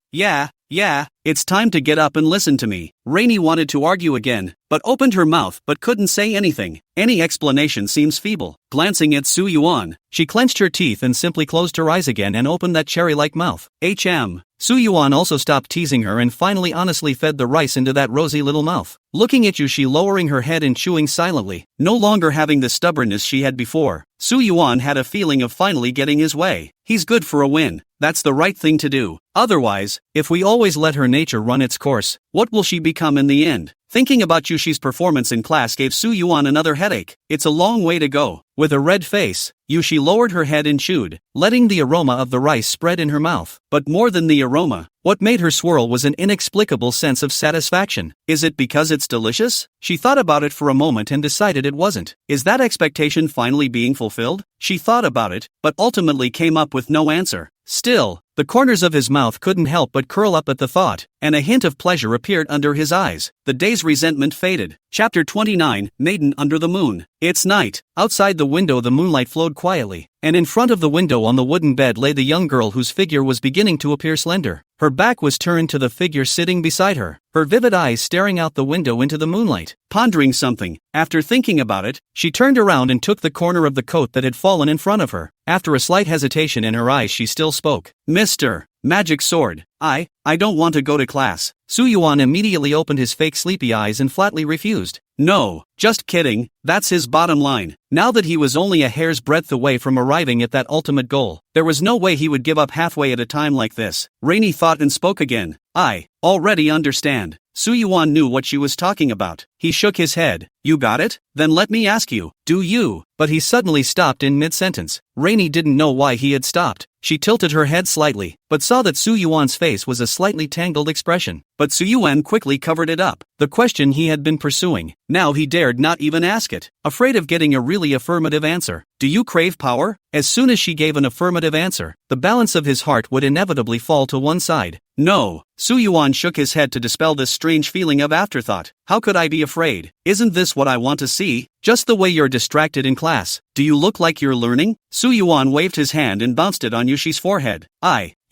[SPEAKER 1] it's time to get up and listen to me." Rainy wanted to argue again, but opened her mouth but couldn't say anything. Any explanation seems feeble. Glancing at Yuan, she clenched her teeth and simply closed her eyes again and opened that cherry-like mouth. Yuan also stopped teasing her and finally honestly fed the rice into that rosy little mouth. Looking at Yushi lowering her head and chewing silently, no longer having the stubbornness she had before, Yuan had a feeling of finally getting his way. He's good for a win. That's the right thing to do. Otherwise, if we always let her nature run its course, what will she become in the end? Thinking about Yushi's performance in class gave Yuan another headache. It's a long way to go. With a red face, Yushi lowered her head and chewed, letting the aroma of the rice spread in her mouth. But more than the aroma, what made her swirl was an inexplicable sense of satisfaction. Is it because it's delicious? She thought about it for a moment and decided it wasn't. Is that expectation finally being fulfilled? She thought about it, but ultimately came up with no answer. Still, the corners of his mouth couldn't help but curl up at the thought, and a hint of pleasure appeared under his eyes. The day's resentment faded. Chapter 29, Maiden Under the Moon. It's night. Outside the window the moonlight flowed quietly, and in front of the window on the wooden bed lay the young girl whose figure was beginning to appear slender. Her back was turned to the figure sitting beside her, her vivid eyes staring out the window into the moonlight. Pondering something, after thinking about it, she turned around and took the corner of the coat that had fallen in front of her. After a slight hesitation in her eyes she still spoke. "Mr. Magic Sword, I don't want to go to class." Yuan immediately opened his fake sleepy eyes and flatly refused. "No, just kidding, that's his bottom line." Now that he was only a hair's breadth away from arriving at that ultimate goal, there was no way he would give up halfway at a time like this. Rainy thought and spoke again. I already understand. Su Yuan knew what she was talking about. He shook his head. You got it? Then let me ask you, do you? But he suddenly stopped in mid-sentence. Rainey didn't know why he had stopped. She tilted her head slightly, but saw that Su Yuan's face was a slightly tangled expression. But Su Yuan quickly covered it up. The question he had been pursuing. Now he dared not even ask it, afraid of getting a really affirmative answer. Do you crave power? As soon as she gave an affirmative answer, the balance of his heart would inevitably fall to one side. No. Su Yuan shook his head to dispel this strange feeling of afterthought. How could I be afraid? Isn't this what I want to see? Just the way you're distracted in class. Do you look like you're learning? Su Yuan waved his hand and bounced it on Yushi's forehead.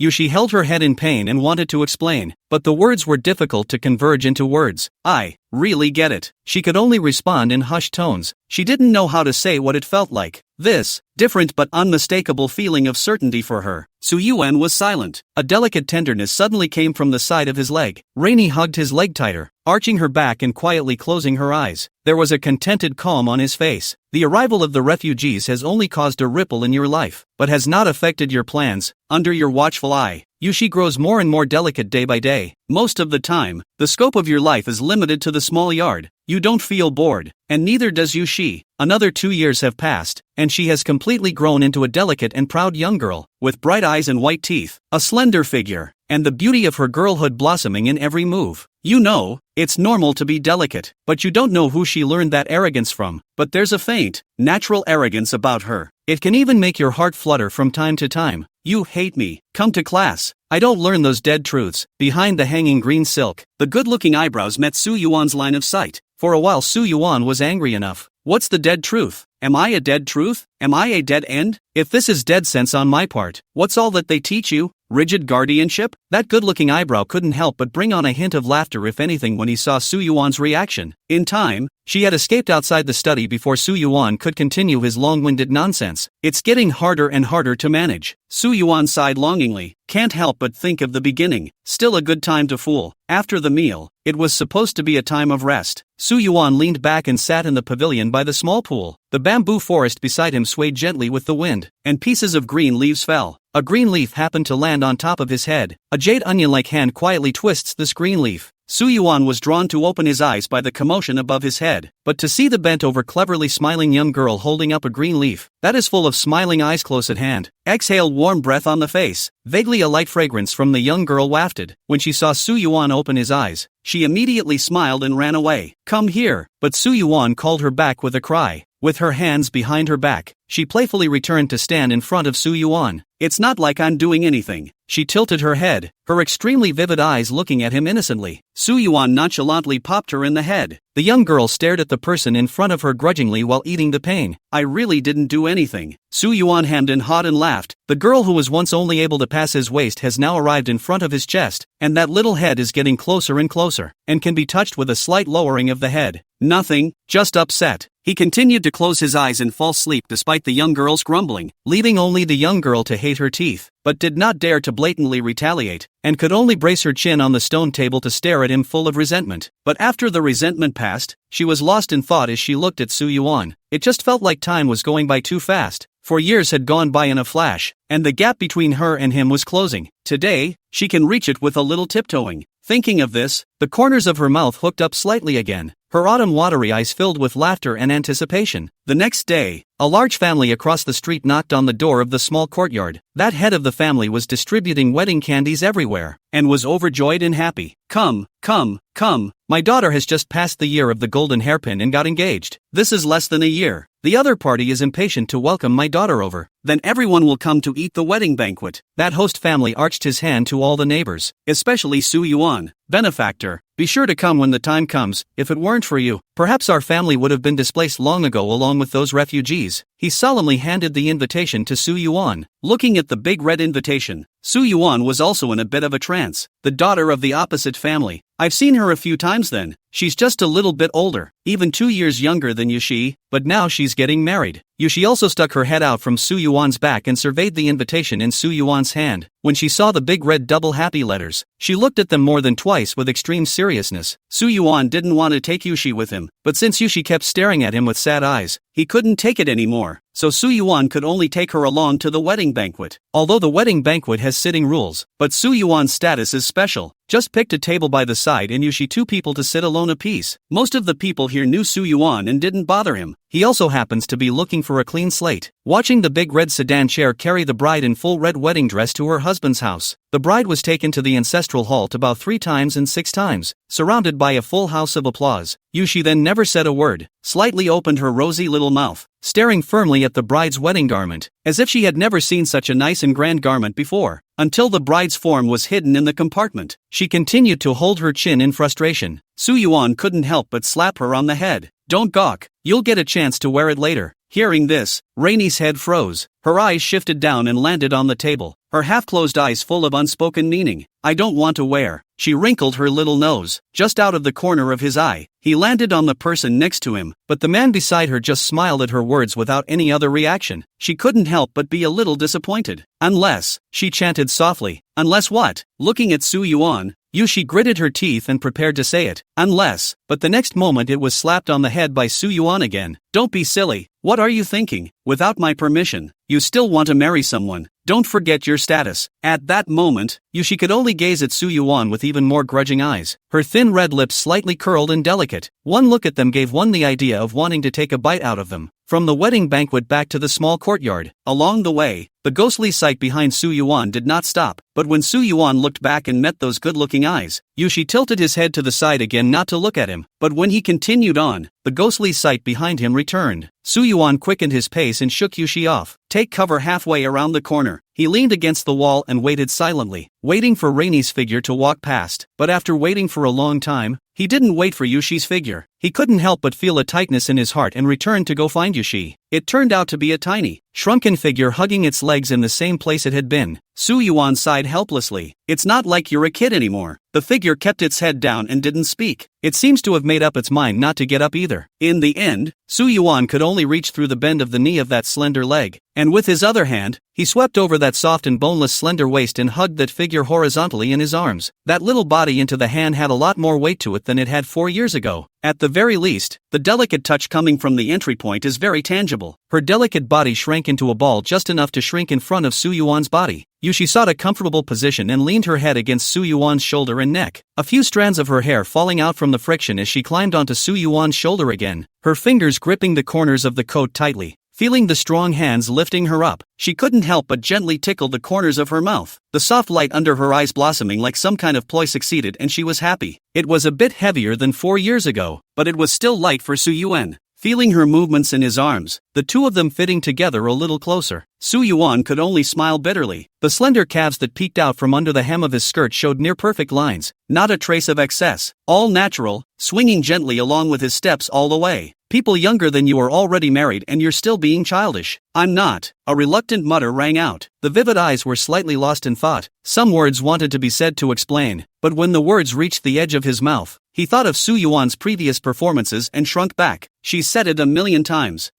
[SPEAKER 1] Yushi held her head in pain and wanted to explain, but the words were difficult to converge into words. I really get it. She could only respond in hushed tones. She didn't know how to say what it felt like. This different but unmistakable feeling of certainty for her. Su Yuan was silent. A delicate tenderness suddenly came from the side of his leg. Rainey hugged his leg tighter, arching her back and quietly closing her eyes. There was a contented calm on his face. The arrival of the refugees has only caused a ripple in your life, but has not affected your plans. Under your watchful eye, Yushi grows more and more delicate day by day. Most of the time, the scope of your life is limited to the small yard. You don't feel bored, and neither does Yushi. Another 2 years have passed, and she has completely grown into a delicate and proud young girl, with bright eyes and white teeth, a slender figure, and the beauty of her girlhood blossoming in every move. You know, it's normal to be delicate, but you don't know who she learned that arrogance from. But there's a faint, natural arrogance about her. It can even make your heart flutter from time to time. You hate me. Come to class. I don't learn those dead truths. Behind the hanging green silk, the good-looking eyebrows met Su Yuan's line of sight. For a while Su Yuan was angry enough. What's the dead truth? Am I a dead truth? Am I a dead end? If this is dead sense on my part, what's all that they teach you? Rigid guardianship? That good-looking eyebrow couldn't help but bring on a hint of laughter if anything when he saw Su Yuan's reaction. In time, she had escaped outside the study before Su Yuan could continue his long-winded nonsense. It's getting harder and harder to manage. Su Yuan sighed longingly. Can't help but think of the beginning. Still a good time to fool. After the meal, it was supposed to be a time of rest. Su Yuan leaned back and sat in the pavilion by the small pool. The bamboo forest beside him swayed gently with the wind, and pieces of green leaves fell. A green leaf happened to land on top of his head. A jade onion-like hand quietly twists this green leaf. Su Yuan was drawn to open his eyes by the commotion above his head, but to see the bent-over cleverly smiling young girl holding up a green leaf, that is full of smiling eyes close at hand, exhaled warm breath on the face. Vaguely a light fragrance from the young girl wafted. When she saw Su Yuan open his eyes, she immediately smiled and ran away. Come here, but Su Yuan called her back with a cry. With her hands behind her back, she playfully returned to stand in front of Su Yuan. It's not like I'm doing anything. She tilted her head, her extremely vivid eyes looking at him innocently. Su Yuan nonchalantly popped her in the head. The young girl stared at the person in front of her grudgingly while eating the pain. I really didn't do anything. Su Yuan hemmed and hawed and laughed. The girl who was once only able to pass his waist has now arrived in front of his chest, and that little head is getting closer and closer, and can be touched with a slight lowering of the head. Nothing, just upset. He continued to close his eyes in false sleep despite the young girl's grumbling, leaving only the young girl to hate her teeth, but did not dare to blatantly retaliate, and could only brace her chin on the stone table to stare at him full of resentment. But after the resentment passed, she was lost in thought as she looked at Su Yuan. It just felt like time was going by too fast. 4 years had gone by in a flash, and the gap between her and him was closing. Today, she can reach it with a little tiptoeing. Thinking of this, the corners of her mouth hooked up slightly again, her autumn watery eyes filled with laughter and anticipation. The next day, a large family across the street knocked on the door of the small courtyard. That head of the family was distributing wedding candies everywhere, and was overjoyed and happy. Come, come, come, my daughter has just passed the year of the golden hairpin and got engaged. This is less than a year. The other party is impatient to welcome my daughter over. Then everyone will come to eat the wedding banquet. That host family arched his hand to all the neighbors, especially Su Yuan. Benefactor, be sure to come when the time comes. If it weren't for you, perhaps our family would have been displaced long ago along with those refugees. He solemnly handed the invitation to Su Yuan. Looking at the big red invitation, Su Yuan was also in a bit of a trance. The daughter of the opposite family. I've seen her a few times then. she's just a little bit older, even 2 years younger than Yushi, but now she's getting married. Yushi also stuck her head out from Su Yuan's back and surveyed the invitation in Su Yuan's hand. When she saw the big red double happy letters, she looked at them more than twice with extreme seriousness. Su Yuan didn't want to take Yushi with him, but since Yushi kept staring at him with sad eyes, he couldn't take it anymore, so Su Yuan could only take her along to the wedding banquet. Although the wedding banquet has sitting rules, but Su Yuan's status is special. Just picked a table by the side and Yushi 2 people to sit alone apiece. Most of the people here knew Su Yuan and didn't bother him. He also happens to be looking for a clean slate. Watching the big red sedan chair carry the bride in full red wedding dress to her husband's house, the bride was taken to the ancestral hall about 3 times and 6 times, surrounded by a full house of applause. Yushi then never said a word, slightly opened her rosy little mouth, staring firmly at the bride's wedding garment, as if she had never seen such a nice and grand garment before, until the bride's form was hidden in the compartment. She continued to hold her chin in frustration. Su Yuan couldn't help but slap her on the head. "Don't gawk, you'll get a chance to wear it later." Hearing this, Rainey's head froze. Her eyes shifted down and landed on the table, her half-closed eyes full of unspoken meaning. "I don't want to wear." She wrinkled her little nose, just out of the corner of his eye. He landed on the person next to him, but the man beside her just smiled at her words without any other reaction. She couldn't help but be a little disappointed. "Unless," she chanted softly. "Unless what?" Looking at Su Yuan, Yushi gritted her teeth and prepared to say it. "Unless," but the next moment it was slapped on the head by Su Yuan again. "Don't be silly. What are you thinking? Without my permission, you still want to marry someone. Don't forget your status." At that moment, Yushi could only gaze at Su Yuan with even more grudging eyes. Her thin red lips slightly curled and delicate. One look at them gave one the idea of wanting to take a bite out of them. From the wedding banquet back to the small courtyard, along the way, the ghostly sight behind Su Yuan did not stop, but when Su Yuan looked back and met those good-looking eyes, Yushi tilted his head to the side again not to look at him, but when he continued on, the ghostly sight behind him returned. Su Yuan quickened his pace and shook Yushi off. "Take cover halfway around the corner." He leaned against the wall and waited silently, waiting for Rainey's figure to walk past, but after waiting for a long time, he didn't wait for Yushi's figure. He couldn't help but feel a tightness in his heart and returned to go find Yushi. It turned out to be a tiny, shrunken figure hugging its legs in the same place it had been. Su Yuan sighed helplessly. "It's not like you're a kid anymore." The figure kept its head down and didn't speak. It seems to have made up its mind not to get up either. In the end, Su Yuan could only reach through the bend of the knee of that slender leg, and with his other hand, he swept over that soft and boneless slender waist and hugged that figure horizontally in his arms. That little body into the hand had a lot more weight to it than it had 4 years ago. At the very least, the delicate touch coming from the entry point is very tangible. Her delicate body shrank into a ball just enough to shrink in front of Su Yuan's body. Yushi sought a comfortable position and leaned her head against Su Yuan's shoulder and neck, a few strands of her hair falling out from the friction as she climbed onto Su Yuan's shoulder again, her fingers gripping the corners of the coat tightly. Feeling the strong hands lifting her up, she couldn't help but gently tickle the corners of her mouth. The soft light under her eyes blossoming like some kind of ploy succeeded and she was happy. It was a bit heavier than 4 years ago, but it was still light for Su Yuan. Feeling her movements in his arms, the two of them fitting together a little closer, Su Yuan could only smile bitterly. The slender calves that peeked out from under the hem of his skirt showed near-perfect lines, not a trace of excess, all natural, swinging gently along with his steps all the way. "People younger than you are already married and you're still being childish." "I'm not," a reluctant mutter rang out. The vivid eyes were slightly lost in thought. Some words wanted to be said to explain, but when the words reached the edge of his mouth, he thought of Su Yuan's previous performances and shrunk back. She said it a million times.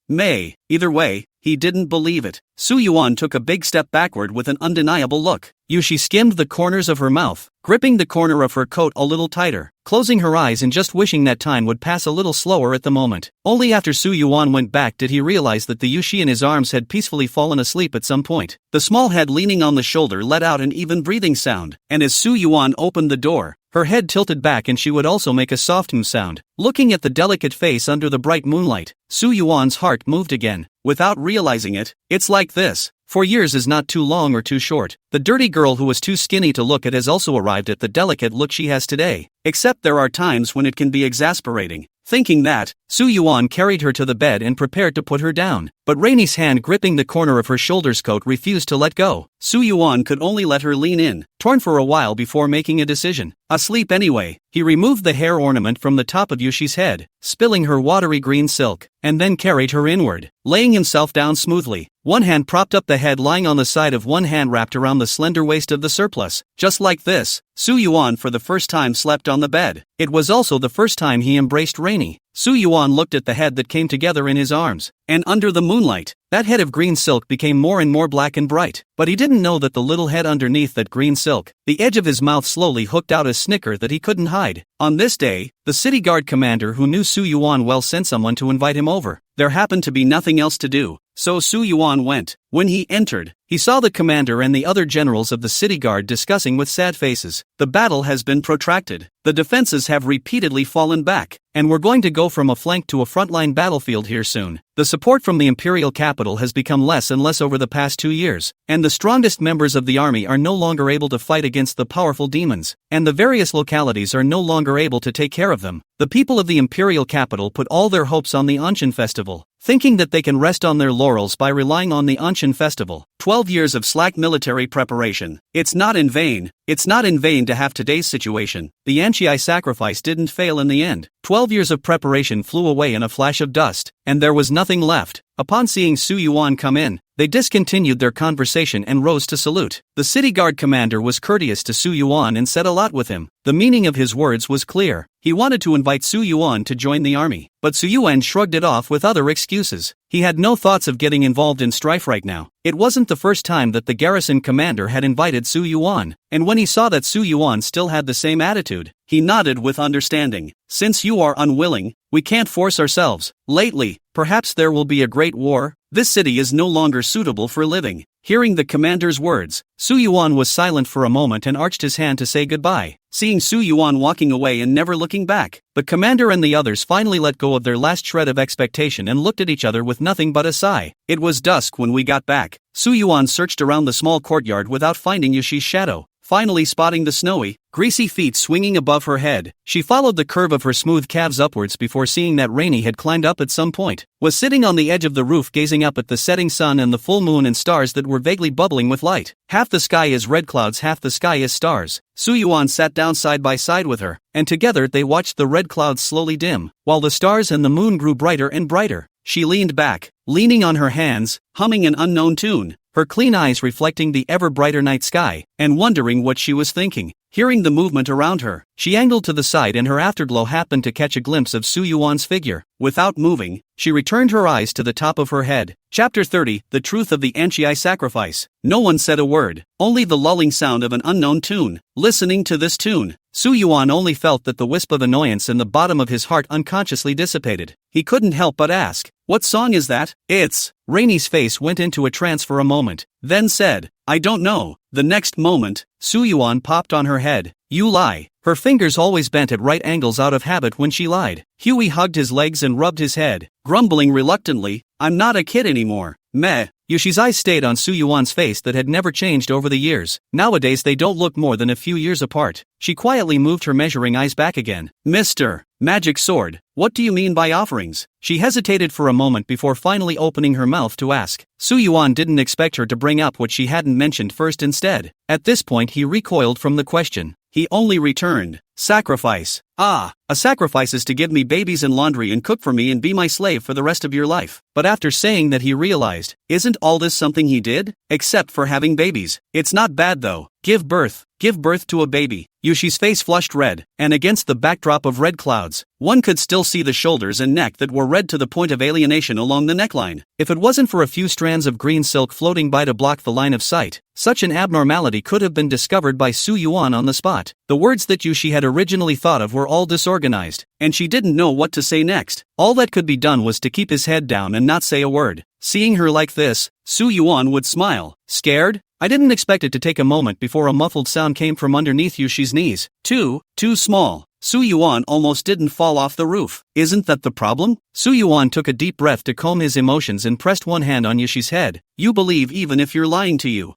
[SPEAKER 1] Either way, he didn't believe it. Su Yuan took a big step backward with an undeniable look. Yushi skimmed the corners of her mouth, gripping the corner of her coat a little tighter, closing her eyes and just wishing that time would pass a little slower at the moment. Only after Su Yuan went back did he realize that the Yushi in his arms had peacefully fallen asleep at some point. The small head leaning on the shoulder let out an even breathing sound, and as Su Yuan opened the door, her head tilted back and she would also make a soft sound. Looking at the delicate face under the bright moonlight, Su Yuan's heart moved again. Without realizing it, it's like this. 4 years is not too long or too short. The dirty girl who was too skinny to look at has also arrived at the delicate look she has today. Except there are times when it can be exasperating. Thinking that, Su Yuan carried her to the bed and prepared to put her down. but Rainey's hand gripping the corner of her shoulder's coat refused to let go. Su Yuan could only let her lean in, torn for a while before making a decision. Asleep anyway, he removed the hair ornament from the top of Yushi's head, spilling her watery green silk, and then carried her inward, laying himself down smoothly. One hand propped up the head lying on the side of one hand wrapped around the slender waist of the surplus. Just like this, Su Yuan for the first time slept on the bed. It was also the first time he embraced Rainey. Su Yuan looked at the head that came together in his arms, and under the moonlight, that head of green silk became more and more black and bright. But he didn't know that the little head underneath that green silk, the edge of his mouth slowly hooked out a snicker that he couldn't hide. On this day, the city guard commander who knew Su Yuan well sent someone to invite him over. There happened to be nothing else to do, so Su Yuan went. When he entered, he saw the commander and the other generals of the city guard discussing with sad faces. The battle has been protracted. The defenses have repeatedly fallen back, and we're going to go from a flank to a frontline battlefield here soon. The support from the imperial capital has become less and less over the past 2 years, and the strongest members of the army are no longer able to fight against the powerful demons, and the various localities are no longer able to take care of them. The people of the imperial capital put all their hopes on the Anshan festival, thinking that they can rest on their laurels by relying on the Anshan festival. 12 years of slack military preparation. It's not in vain to have today's situation. The Anchi sacrifice didn't fail in the end. 12 years of preparation flew away in a flash of dust, and there was nothing left. Upon seeing Su Yuan come in, they discontinued their conversation and rose to salute. The city guard commander was courteous to Su Yuan and said a lot with him. The meaning of his words was clear. He wanted to invite Su Yuan to join the army, but Su Yuan shrugged it off with other excuses. He had no thoughts of getting involved in strife right now. It wasn't the first time that the garrison commander had invited Su Yuan, and when he saw that Su Yuan still had the same attitude, he nodded with understanding. Since you are unwilling, we can't force ourselves. Lately, perhaps there will be a great war. This city is no longer suitable for living. Hearing the commander's words, Su Yuan was silent for a moment and arched his hand to say goodbye. Seeing Su Yuan walking away and never looking back, the commander and the others finally let go of their last shred of expectation and looked at each other with nothing but a sigh. It was dusk when we got back. Su Yuan searched around the small courtyard without finding Yushi's shadow. Finally spotting the snowy, greasy feet swinging above her head, she followed the curve of her smooth calves upwards before seeing that Rainey had climbed up at some point, was sitting on the edge of the roof gazing up at the setting sun and the full moon and stars that were vaguely bubbling with light. Half the sky is red clouds, half the sky is stars. Su Yuan sat down side by side with her, and together they watched the red clouds slowly dim, while the stars and the moon grew brighter and brighter. She leaned back, leaning on her hands, humming an unknown tune, her clean eyes reflecting the ever-brighter night sky, and wondering what she was thinking. Hearing the movement around her, she angled to the side and her afterglow happened to catch a glimpse of Su Yuan's figure. Without moving, she returned her eyes to the top of her head. Chapter 30, The Truth of the Anchi Sacrifice. No one said a word, only the lulling sound of an unknown tune. Listening to this tune, Su Yuan only felt that the wisp of annoyance in the bottom of his heart unconsciously dissipated. He couldn't help but ask, "What song is that?" "It's..." Rainey's face went into a trance for a moment, then said, "I don't know." The next moment, Su Yuan popped on her head. "You lie." Her fingers always bent at right angles out of habit when she lied. Huey hugged his legs and rubbed his head, grumbling reluctantly, "I'm not a kid anymore." Meh. Yushi's eyes stayed on Su Yuan's face that had never changed over the years. Nowadays they don't look more than a few years apart. She quietly moved her measuring eyes back again. "Mr. Magic Sword, what do you mean by offerings?" She hesitated for a moment before finally opening her mouth to ask. Su Yuan didn't expect her to bring up what she hadn't mentioned first instead. At this point he recoiled from the question. He only returned, "Sacrifice. Ah, a sacrifice is to give me babies and laundry and cook for me and be my slave for the rest of your life." But after saying that he realized, isn't all this something he did? Except for having babies. It's not bad though. Give birth to a baby. Yushi's face flushed red, and against the backdrop of red clouds, one could still see the shoulders and neck that were red to the point of alienation along the neckline. If it wasn't for a few strands of green silk floating by to block the line of sight, such an abnormality could have been discovered by Su Yuan on the spot. The words that Yushi had originally thought of were all disorganized, and she didn't know what to say next. All that could be done was to keep his head down and not say a word. Seeing her like this, Su Yuan would smile. "Scared?" I didn't expect it to take a moment before a muffled sound came from underneath Yushi's knees. Too small. Su Yuan almost didn't fall off the roof. "Isn't that the problem?" Su Yuan took a deep breath to calm his emotions and pressed one hand on Yushi's head. "You believe even if you're lying to you."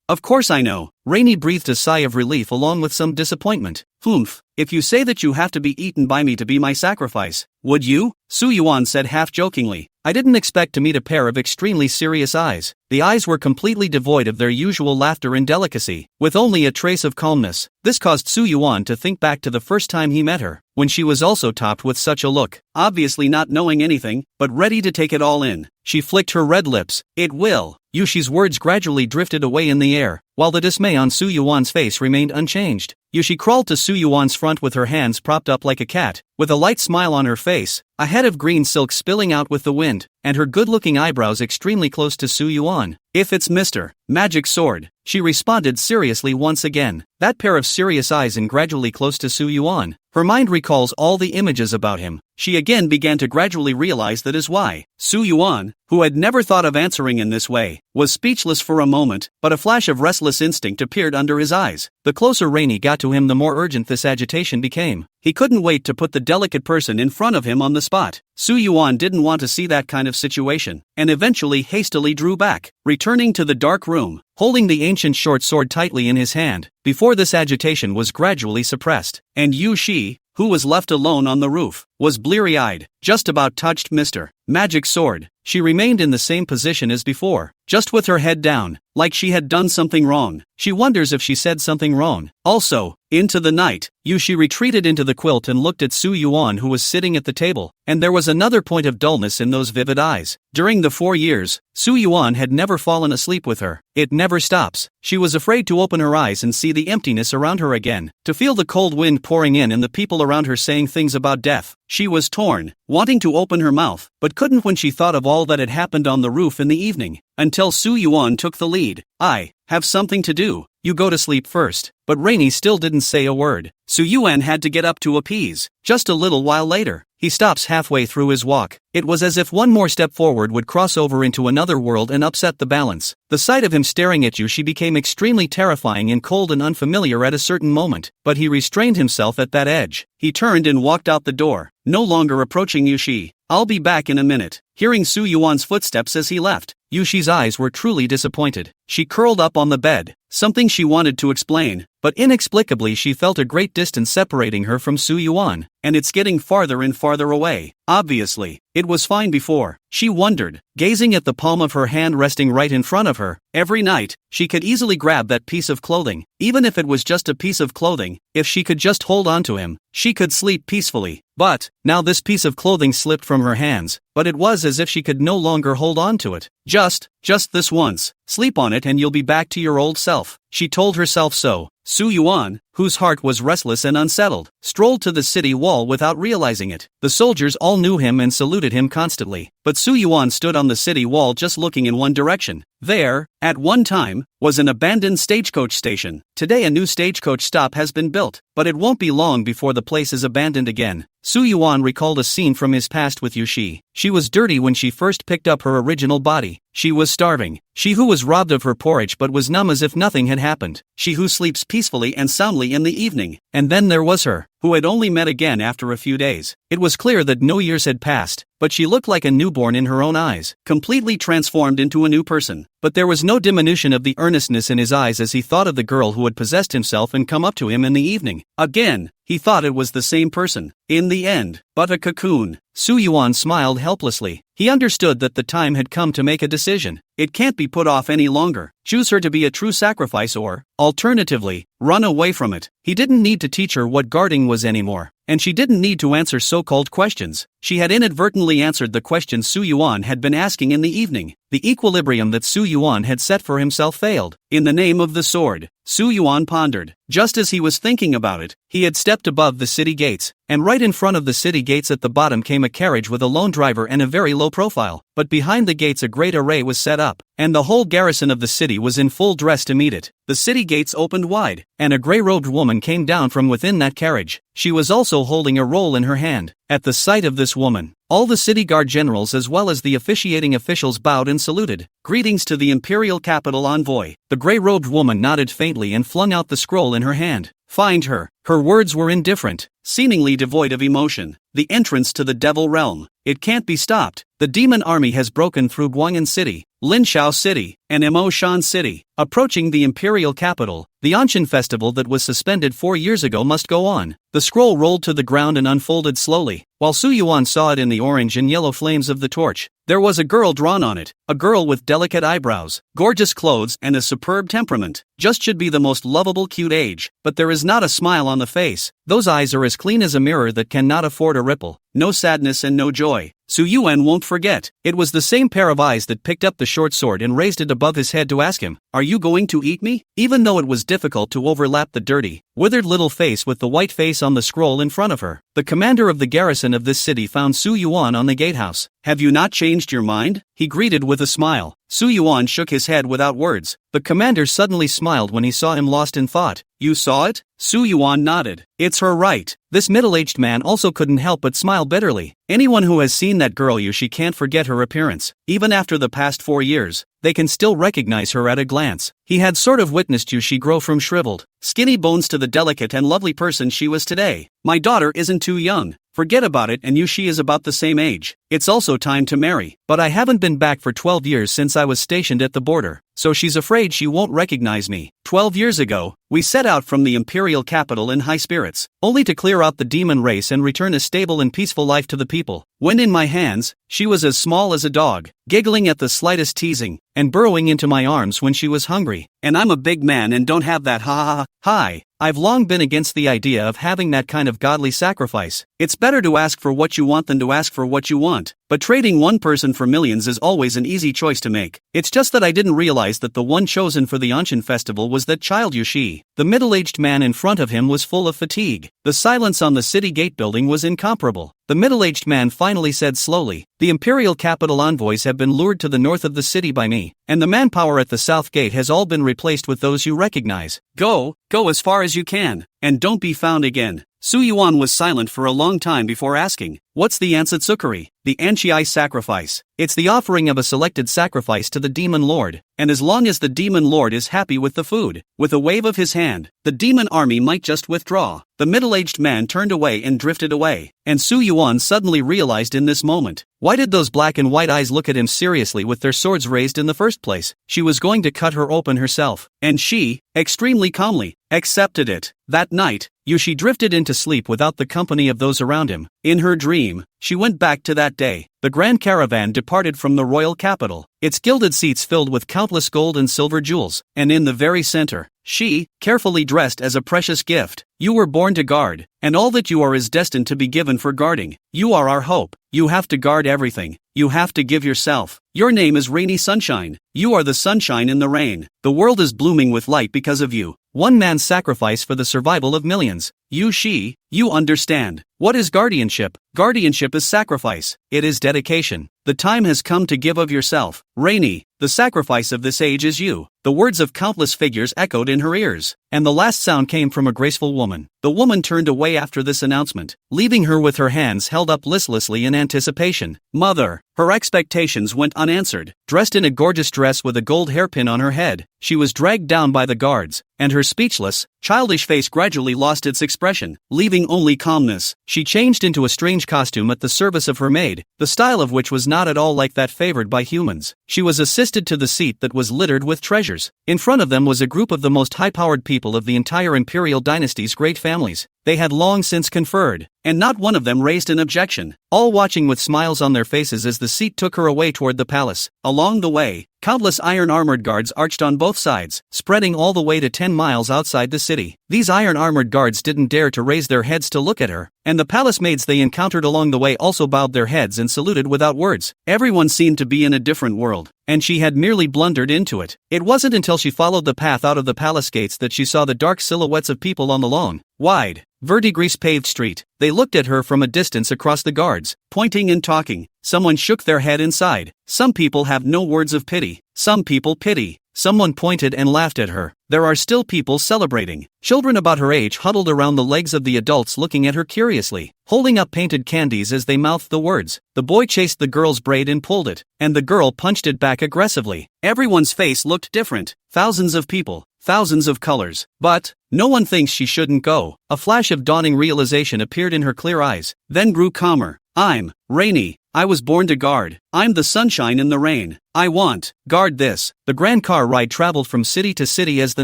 [SPEAKER 1] Of course I know." Rainey breathed a sigh of relief along with some disappointment. "Humph. If you say that you have to be eaten by me to be my sacrifice, would you?" Su Yuan said half-jokingly. I didn't expect to meet a pair of extremely serious eyes. The eyes were completely devoid of their usual laughter and delicacy, with only a trace of calmness. This caused Su Yuan to think back to the first time he met her, when she was also topped with such a look, obviously not knowing anything, but ready to take it all in. She flicked her red lips. It will. Yushi's words gradually drifted away in the air, while the dismay on Su Yuan's face remained unchanged. Yushi crawled to Su Yuan's front with her hands propped up like a cat, with a light smile on her face, a head of green silk spilling out with the wind, and her good-looking eyebrows extremely close to Su Yuan. If it's Mr. Magic Sword, she responded seriously once again, that pair of serious eyes and gradually close to Su Yuan. Her mind recalls all the images about him. She again began to gradually realize that is why. Su Yuan, who had never thought of answering in this way, was speechless for a moment, but a flash of restless instinct appeared under his eyes. The closer Rainy got to him, the more urgent this agitation became. He couldn't wait to put the delicate person in front of him on the spot. Su Yuan didn't want to see that kind of situation, and eventually hastily drew back, returning to the dark room, holding the ancient short sword tightly in his hand. Before this agitation was gradually suppressed, and Yu Shi, who was left alone on the roof, was bleary-eyed, just about touched Mr. Magic Sword. She remained in the same position as before, just with her head down, like she had done something wrong. She wonders if she said something wrong. Also, into the night, Yushi retreated into the quilt and looked at Su Yuan, who was sitting at the table, and there was another point of dullness in those vivid eyes. During the 4 years, Su Yuan had never fallen asleep with her. It never stops. She was afraid to open her eyes and see the emptiness around her again, to feel the cold wind pouring in and the people around her saying things about death. She was torn, wanting to open her mouth, but couldn't when she thought of all that had happened on the roof in the evening, until Su Yuan took the lead. I have something to do. You go to sleep first. But Rainy still didn't say a word. Su Yuan had to get up to appease. Just a little while later, he stops halfway through his walk. It was as if one more step forward would cross over into another world and upset the balance. The sight of him staring at Yushi became extremely terrifying and cold and unfamiliar at a certain moment, but he restrained himself at that edge. He turned and walked out the door, no longer approaching Yushi. I'll be back in a minute. Hearing Su Yuan's footsteps as he left, Yushi's eyes were truly disappointed. She curled up on the bed, something she wanted to explain, but inexplicably she felt a great distance separating her from Su Yuan, and it's getting farther and farther away. Obviously, it was fine before, she wondered, gazing at the palm of her hand resting right in front of her. Every night, she could easily grab that piece of clothing, even if it was just a piece of clothing. If she could just hold on to him, she could sleep peacefully. But now this piece of clothing slipped from her hands, but it was as if she could no longer hold on to it. Just this once. Sleep on it and you'll be back to your old self. She told herself so. Su Yuan, whose heart was restless and unsettled, strolled to the city wall without realizing it. The soldiers all knew him and saluted him constantly, but Su Yuan stood on the city wall just looking in one direction. There, at one time, was an abandoned stagecoach station. Today a new stagecoach stop has been built, but it won't be long before the place is abandoned again. Su Yuan recalled a scene from his past with Yushi. She was dirty when she first picked up her original body. She was starving. She who was robbed of her porridge but was numb as if nothing had happened. She who sleeps peacefully and soundly in the evening. And then there was her, who had only met again after a few days. It was clear that no years had passed, but she looked like a newborn in her own eyes, completely transformed into a new person. But there was no diminution of the earnestness in his eyes as he thought of the girl who had possessed himself and come up to him in the evening. Again, he thought it was the same person. In the end, but a cocoon. Su Yuan smiled helplessly. He understood that the time had come to make a decision. It can't be put off any longer. Choose her to be a true sacrifice or, alternatively, run away from it. He didn't need to teach her what guarding was anymore, and she didn't need to answer so-called questions. She had inadvertently answered the question Su Yuan had been asking in the evening. The equilibrium that Su Yuan had set for himself failed. In the name of the sword, Su Yuan pondered. Just as he was thinking about it, he had stepped above the city gates, and right in front of the city gates at the bottom came a carriage with a lone driver and a very low profile. But behind the gates a great array was set up, and the whole garrison of the city was in full dress to meet it. The city gates opened wide, and a grey-robed woman came down from within that carriage. She was also holding a roll in her hand. At the sight of this woman, all the city guard generals as well as the officiating officials bowed and saluted. Greetings to the imperial capital envoy. The grey-robed woman nodded faintly and flung out the scroll in her hand. Find her. Her words were indifferent, seemingly devoid of emotion. The entrance to the devil realm. It can't be stopped. The demon army has broken through Guang'an City, Linshao City, and Emoshan City, approaching the imperial capital. The Anshan festival that was suspended 4 years ago must go on. The scroll rolled to the ground and unfolded slowly, while Su Yuan saw it in the orange and yellow flames of the torch. There was a girl drawn on it, a girl with delicate eyebrows, gorgeous clothes and a superb temperament. Just should be the most lovable cute age, but there is not a smile on the face. Those eyes are as clean as a mirror that cannot afford a ripple. No sadness and no joy. Su Yuan won't forget. It was the same pair of eyes that picked up the short sword and raised it above his head to ask him, "Are you going to eat me?" Even though it was difficult to overlap the dirty, withered little face with the white face on the scroll in front of her. The commander of the garrison of this city found Su Yuan on the gatehouse. "Have you not changed your mind?" he greeted with a smile. Su Yuan shook his head without words. The commander suddenly smiled when he saw him lost in thought. "You saw it?" Su Yuan nodded. "It's her right." This middle-aged man also couldn't help but smile bitterly. Anyone who has seen that girl she can't forget her appearance. Even after the past 4 years, they can still recognize her at a glance. He had sort of witnessed she grow from shriveled, skinny bones to the delicate and lovely person she was today. "My daughter isn't too young. Forget about it, and she is about the same age. It's also time to marry. But I haven't been back for 12 years since I was stationed at the border, so she's afraid she won't recognize me. 12 years ago, we set out from the imperial capital in high spirits, only to clear out the demon race and return a stable and peaceful life to the people. When in my hands, she was as small as a dog, giggling at the slightest teasing, and burrowing into my arms when she was hungry. And I'm a big man and don't have that hi. I've long been against the idea of having that kind of godly sacrifice. It's better to ask for what you want than to ask for what you want. But trading one person for millions is always an easy choice to make. It's just that I didn't realize that the one chosen for the Anshan festival was that child Yushi." The middle-aged man in front of him was full of fatigue. The silence on the city gate building was incomparable. The middle-aged man finally said slowly, "The imperial capital envoys have been lured to the north of the city by me, and the manpower at the south gate has all been replaced with those you recognize. Go as far as you can, and don't be found again." Su Yuan was silent for a long time before asking, "What's the Ansatsukuri?" "The Anchi sacrifice. It's the offering of a selected sacrifice to the demon lord, and as long as the demon lord is happy with the food," with a wave of his hand, "the demon army might just withdraw." The middle-aged man turned away and drifted away, and Su Yuan suddenly realized in this moment, why did those black and white eyes look at him seriously with their swords raised in the first place? She was going to cut her open herself, and she, extremely calmly, accepted it. That night, Yushi drifted into sleep without the company of those around him. In her dream, she went back to that day. The grand caravan departed from the royal capital, its gilded seats filled with countless gold and silver jewels, and in the very center, she, carefully dressed as a precious gift. "You were born to guard, and all that you are is destined to be given for guarding. You are our hope. You have to guard everything. You have to give yourself. Your name is Rainy Sunshine. You are the sunshine in the rain. The world is blooming with light because of you. One man's sacrifice for the survival of millions. You understand. What is guardianship? Guardianship is sacrifice. It is dedication. The time has come to give of yourself. Rainy, the sacrifice of this age is you." The words of countless figures echoed in her ears, and the last sound came from a graceful woman. The woman turned away after this announcement, leaving her with her hands held up listlessly in anticipation. "Mother." Her expectations went unanswered. Dressed in a gorgeous dress with a gold hairpin on her head, she was dragged down by the guards, and her speechless, childish face gradually lost its expression, leaving only calmness. She changed into a strange costume at the service of her maid, the style of which was not at all like that favored by humans. She was assisted to the seat that was littered with treasures. In front of them was a group of the most high-powered people of the entire imperial dynasty's great families. They had long since conferred, and not one of them raised an objection, all watching with smiles on their faces as the seat took her away toward the palace. Along the way, countless iron-armored guards arched on both sides, spreading all the way to 10 miles outside the city. These iron-armored guards didn't dare to raise their heads to look at her, and the palace maids they encountered along the way also bowed their heads and saluted without words. Everyone seemed to be in a different world, and she had merely blundered into it. It wasn't until she followed the path out of the palace gates that she saw the dark silhouettes of people on the long, wide, verdigris-paved street. They looked at her from a distance across the guards, pointing and talking. Someone shook their head inside. Some people have no words of pity. Some people pity. Someone pointed and laughed at her. There are still people celebrating. Children about her age huddled around the legs of the adults looking at her curiously, holding up painted candies as they mouthed the words. The boy chased the girl's braid and pulled it, and the girl punched it back aggressively. Everyone's face looked different. Thousands of people, thousands of colors. But no one thinks she shouldn't go. A flash of dawning realization appeared in her clear eyes, then grew calmer. I'm Rainy. I was born to guard. I'm the sunshine in the rain. I want guard this. The grand car ride traveled from city to city as the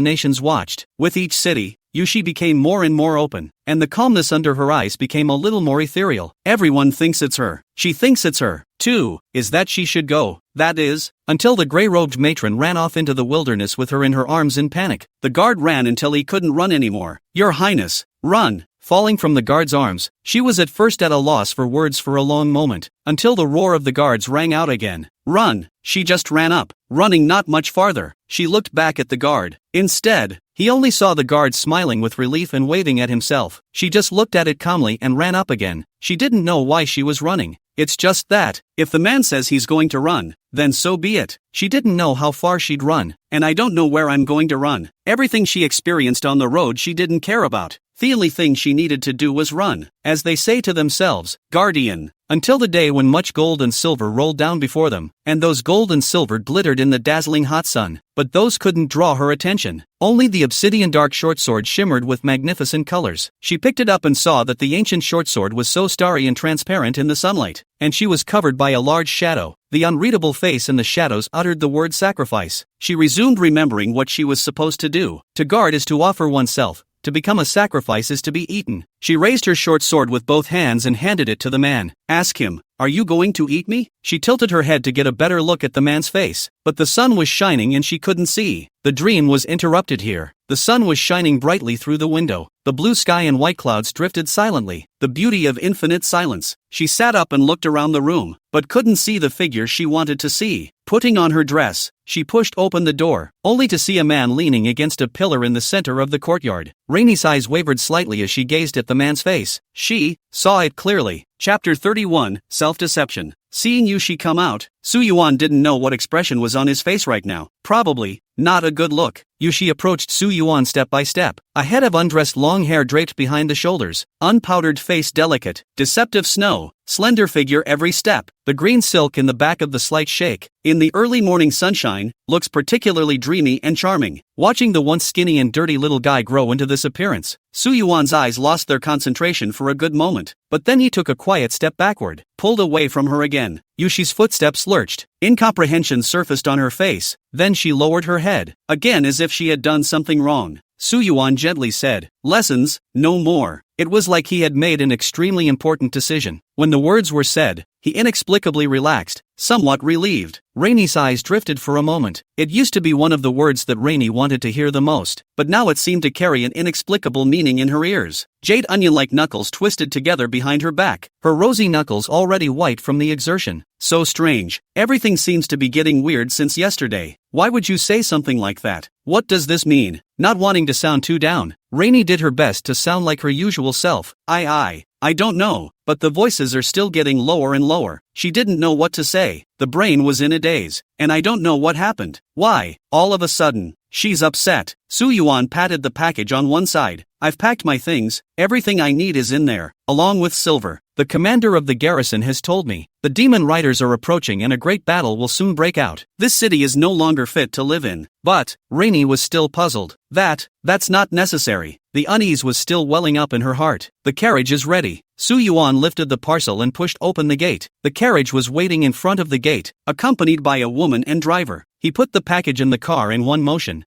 [SPEAKER 1] nations watched. With each city, Yushi became more and more open, and the calmness under her eyes became a little more ethereal. Everyone thinks it's her. She thinks it's her, too. Is that she should go? That is, until the gray-robed matron ran off into the wilderness with her in her arms in panic. The guard ran until he couldn't run anymore. Your Highness, run! Falling from the guard's arms, she was at first at a loss for words for a long moment, until the roar of the guards rang out again. Run! She just ran up, running not much farther. She looked back at the guard. Instead, he only saw the guard smiling with relief and waving at himself. She just looked at it calmly and ran up again. She didn't know why she was running. It's just that, if the man says he's going to run, then so be it. She didn't know how far she'd run, and I don't know where I'm going to run. Everything she experienced on the road she didn't care about. The only thing she needed to do was run, as they say to themselves, guardian. Until the day when much gold and silver rolled down before them, and those gold and silver glittered in the dazzling hot sun, but those couldn't draw her attention. Only the obsidian dark short sword shimmered with magnificent colors. She picked it up and saw that the ancient short sword was so starry and transparent in the sunlight, and she was covered by a large shadow. The unreadable face in the shadows uttered the word sacrifice. She resumed remembering what she was supposed to do. To guard is to offer oneself. To become a sacrifice is to be eaten. She raised her short sword with both hands and handed it to the man. Ask him, are you going to eat me? She tilted her head to get a better look at the man's face, but the sun was shining and she couldn't see. The dream was interrupted here. The sun was shining brightly through the window. The blue sky and white clouds drifted silently. The beauty of infinite silence. She sat up and looked around the room, but couldn't see the figure she wanted to see. Putting on her dress, she pushed open the door, only to see a man leaning against a pillar in the center of the courtyard. Rainy's eyes wavered slightly as she gazed at the man's face. She saw it clearly. Chapter 31, Self-Deception. Seeing Yushi come out, Yuan didn't know what expression was on his face right now. Probably not a good look. Yushi approached Yuan step by step, a head of undressed long hair draped behind the shoulders, unpowdered face delicate, deceptive snow, slender figure every step. The green silk in the back of the slight shake, in the early morning sunshine, looks particularly dreamy and charming. Watching the once skinny and dirty little guy grow into this appearance, Yuan's eyes lost their concentration for a good moment, but then he took a quiet step backward, pulled away from her again. Yushi's footsteps lurched. Incomprehension surfaced on her face, then she lowered her head, again as if she had done something wrong. Yuan gently said, lessons, no more. It was like he had made an extremely important decision. When the words were said, he inexplicably relaxed, somewhat relieved. Rainy's eyes drifted for a moment. It used to be one of the words that Rainy wanted to hear the most, but now it seemed to carry an inexplicable meaning in her ears. Jade onion-like knuckles twisted together behind her back, her rosy knuckles already white from the exertion. So strange. Everything seems to be getting weird since yesterday. Why would you say something like that? What does this mean? Not wanting to sound too down, Rainy did her best to sound like her usual self. I don't know, but the voices are still getting lower and lower. She didn't know what to say. The brain was in a daze, and I don't know what happened. Why, all of a sudden, she's upset. Yuan patted the package on one side. I've packed my things, everything I need is in there, along with silver. The commander of the garrison has told me. The demon riders are approaching and a great battle will soon break out. This city is no longer fit to live in. But, Rainy was still puzzled. That's not necessary. The unease was still welling up in her heart. The carriage is ready. Yuan lifted the parcel and pushed open the gate. The carriage was waiting in front of the gate, accompanied by a woman and driver. He put the package in the car in one motion.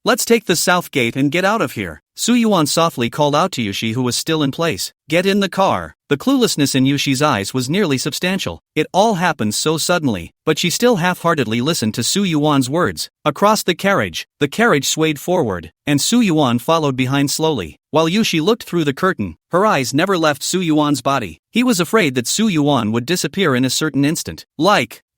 [SPEAKER 1] Let's take the south gate and get out of here. Yuan softly called out to Yushi, who was still in place. Get in the car. The cluelessness in Yushi's eyes was nearly substantial. It all happened so suddenly, but she still half-heartedly listened to Yuan's words. Across the carriage swayed forward, and Yuan followed behind slowly. While Yushi looked through the curtain, her eyes never left Yuan's body. He was afraid that Yuan would disappear in a certain instant.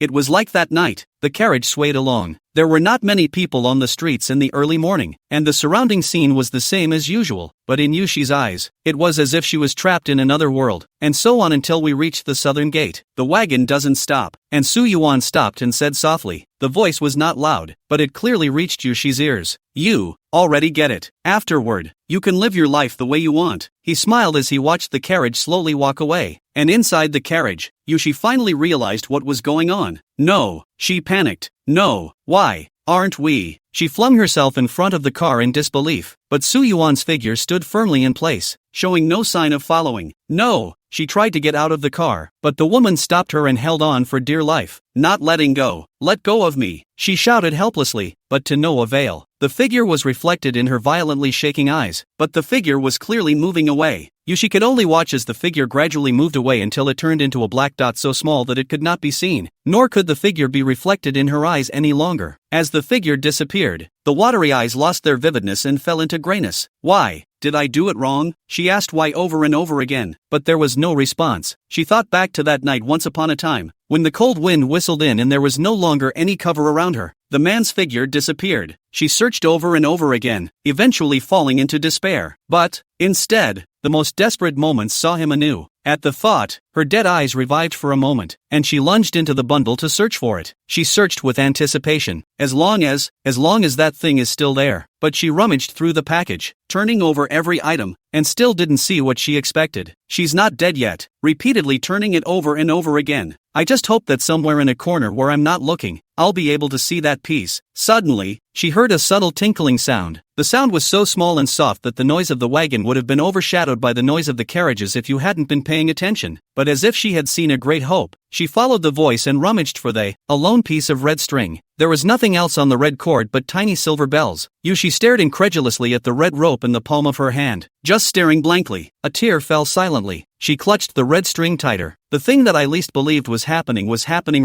[SPEAKER 1] It was like that night. The carriage swayed along. There were not many people on the streets in the early morning, and the surrounding scene was the same as usual, but in Yushi's eyes, it was as if she was trapped in another world, and so on until we reached the southern gate. The wagon doesn't stop, and Yuan stopped and said softly. The voice was not loud, but it clearly reached Yushi's ears. You already get it. Afterward, you can live your life the way you want. He smiled as he watched the carriage slowly walk away, and inside the carriage, Yushi finally realized what was going on. No, she panicked. No, why aren't we She flung herself in front of the car in disbelief, but Su Yuan's figure stood firmly in place, showing no sign of following. No! She tried to get out of the car, but the woman stopped her and held on for dear life. Not letting go. Let go of me, she shouted helplessly, but to no avail. The figure was reflected in her violently shaking eyes, but the figure was clearly moving away. She could only watch as the figure gradually moved away until it turned into a black dot so small that it could not be seen, nor could the figure be reflected in her eyes any longer. As the figure disappeared, the watery eyes lost their vividness and fell into grayness. Why? Did I do it wrong? She asked why over and over again, but there was no response. She thought back to that night once upon a time, when the cold wind whistled in and there was no longer any cover around her. The man's figure disappeared. She searched over and over again, eventually falling into despair. But, instead, the most desperate moments saw him anew. At the thought, her dead eyes revived for a moment, and she lunged into the bundle to search for it. She searched with anticipation, as long as that thing is still there. But she rummaged through the package, turning over every item, and still didn't see what she expected. She's not dead yet, repeatedly turning it over and over again. I just hope that somewhere in a corner where I'm not looking, I'll be able to see that piece. Suddenly, she heard a subtle tinkling sound. The sound was so small and soft that the noise of the wagon would have been overshadowed by the noise of the carriages if you hadn't been paying attention. But as if she had seen a great hope, she followed the voice and rummaged for a lone piece of red string. There was nothing else on the red cord but tiny silver bells. She stared incredulously at the red rope in the palm of her hand. Just staring blankly, a tear fell silently. She clutched the red string tighter. The thing that I least believed was happening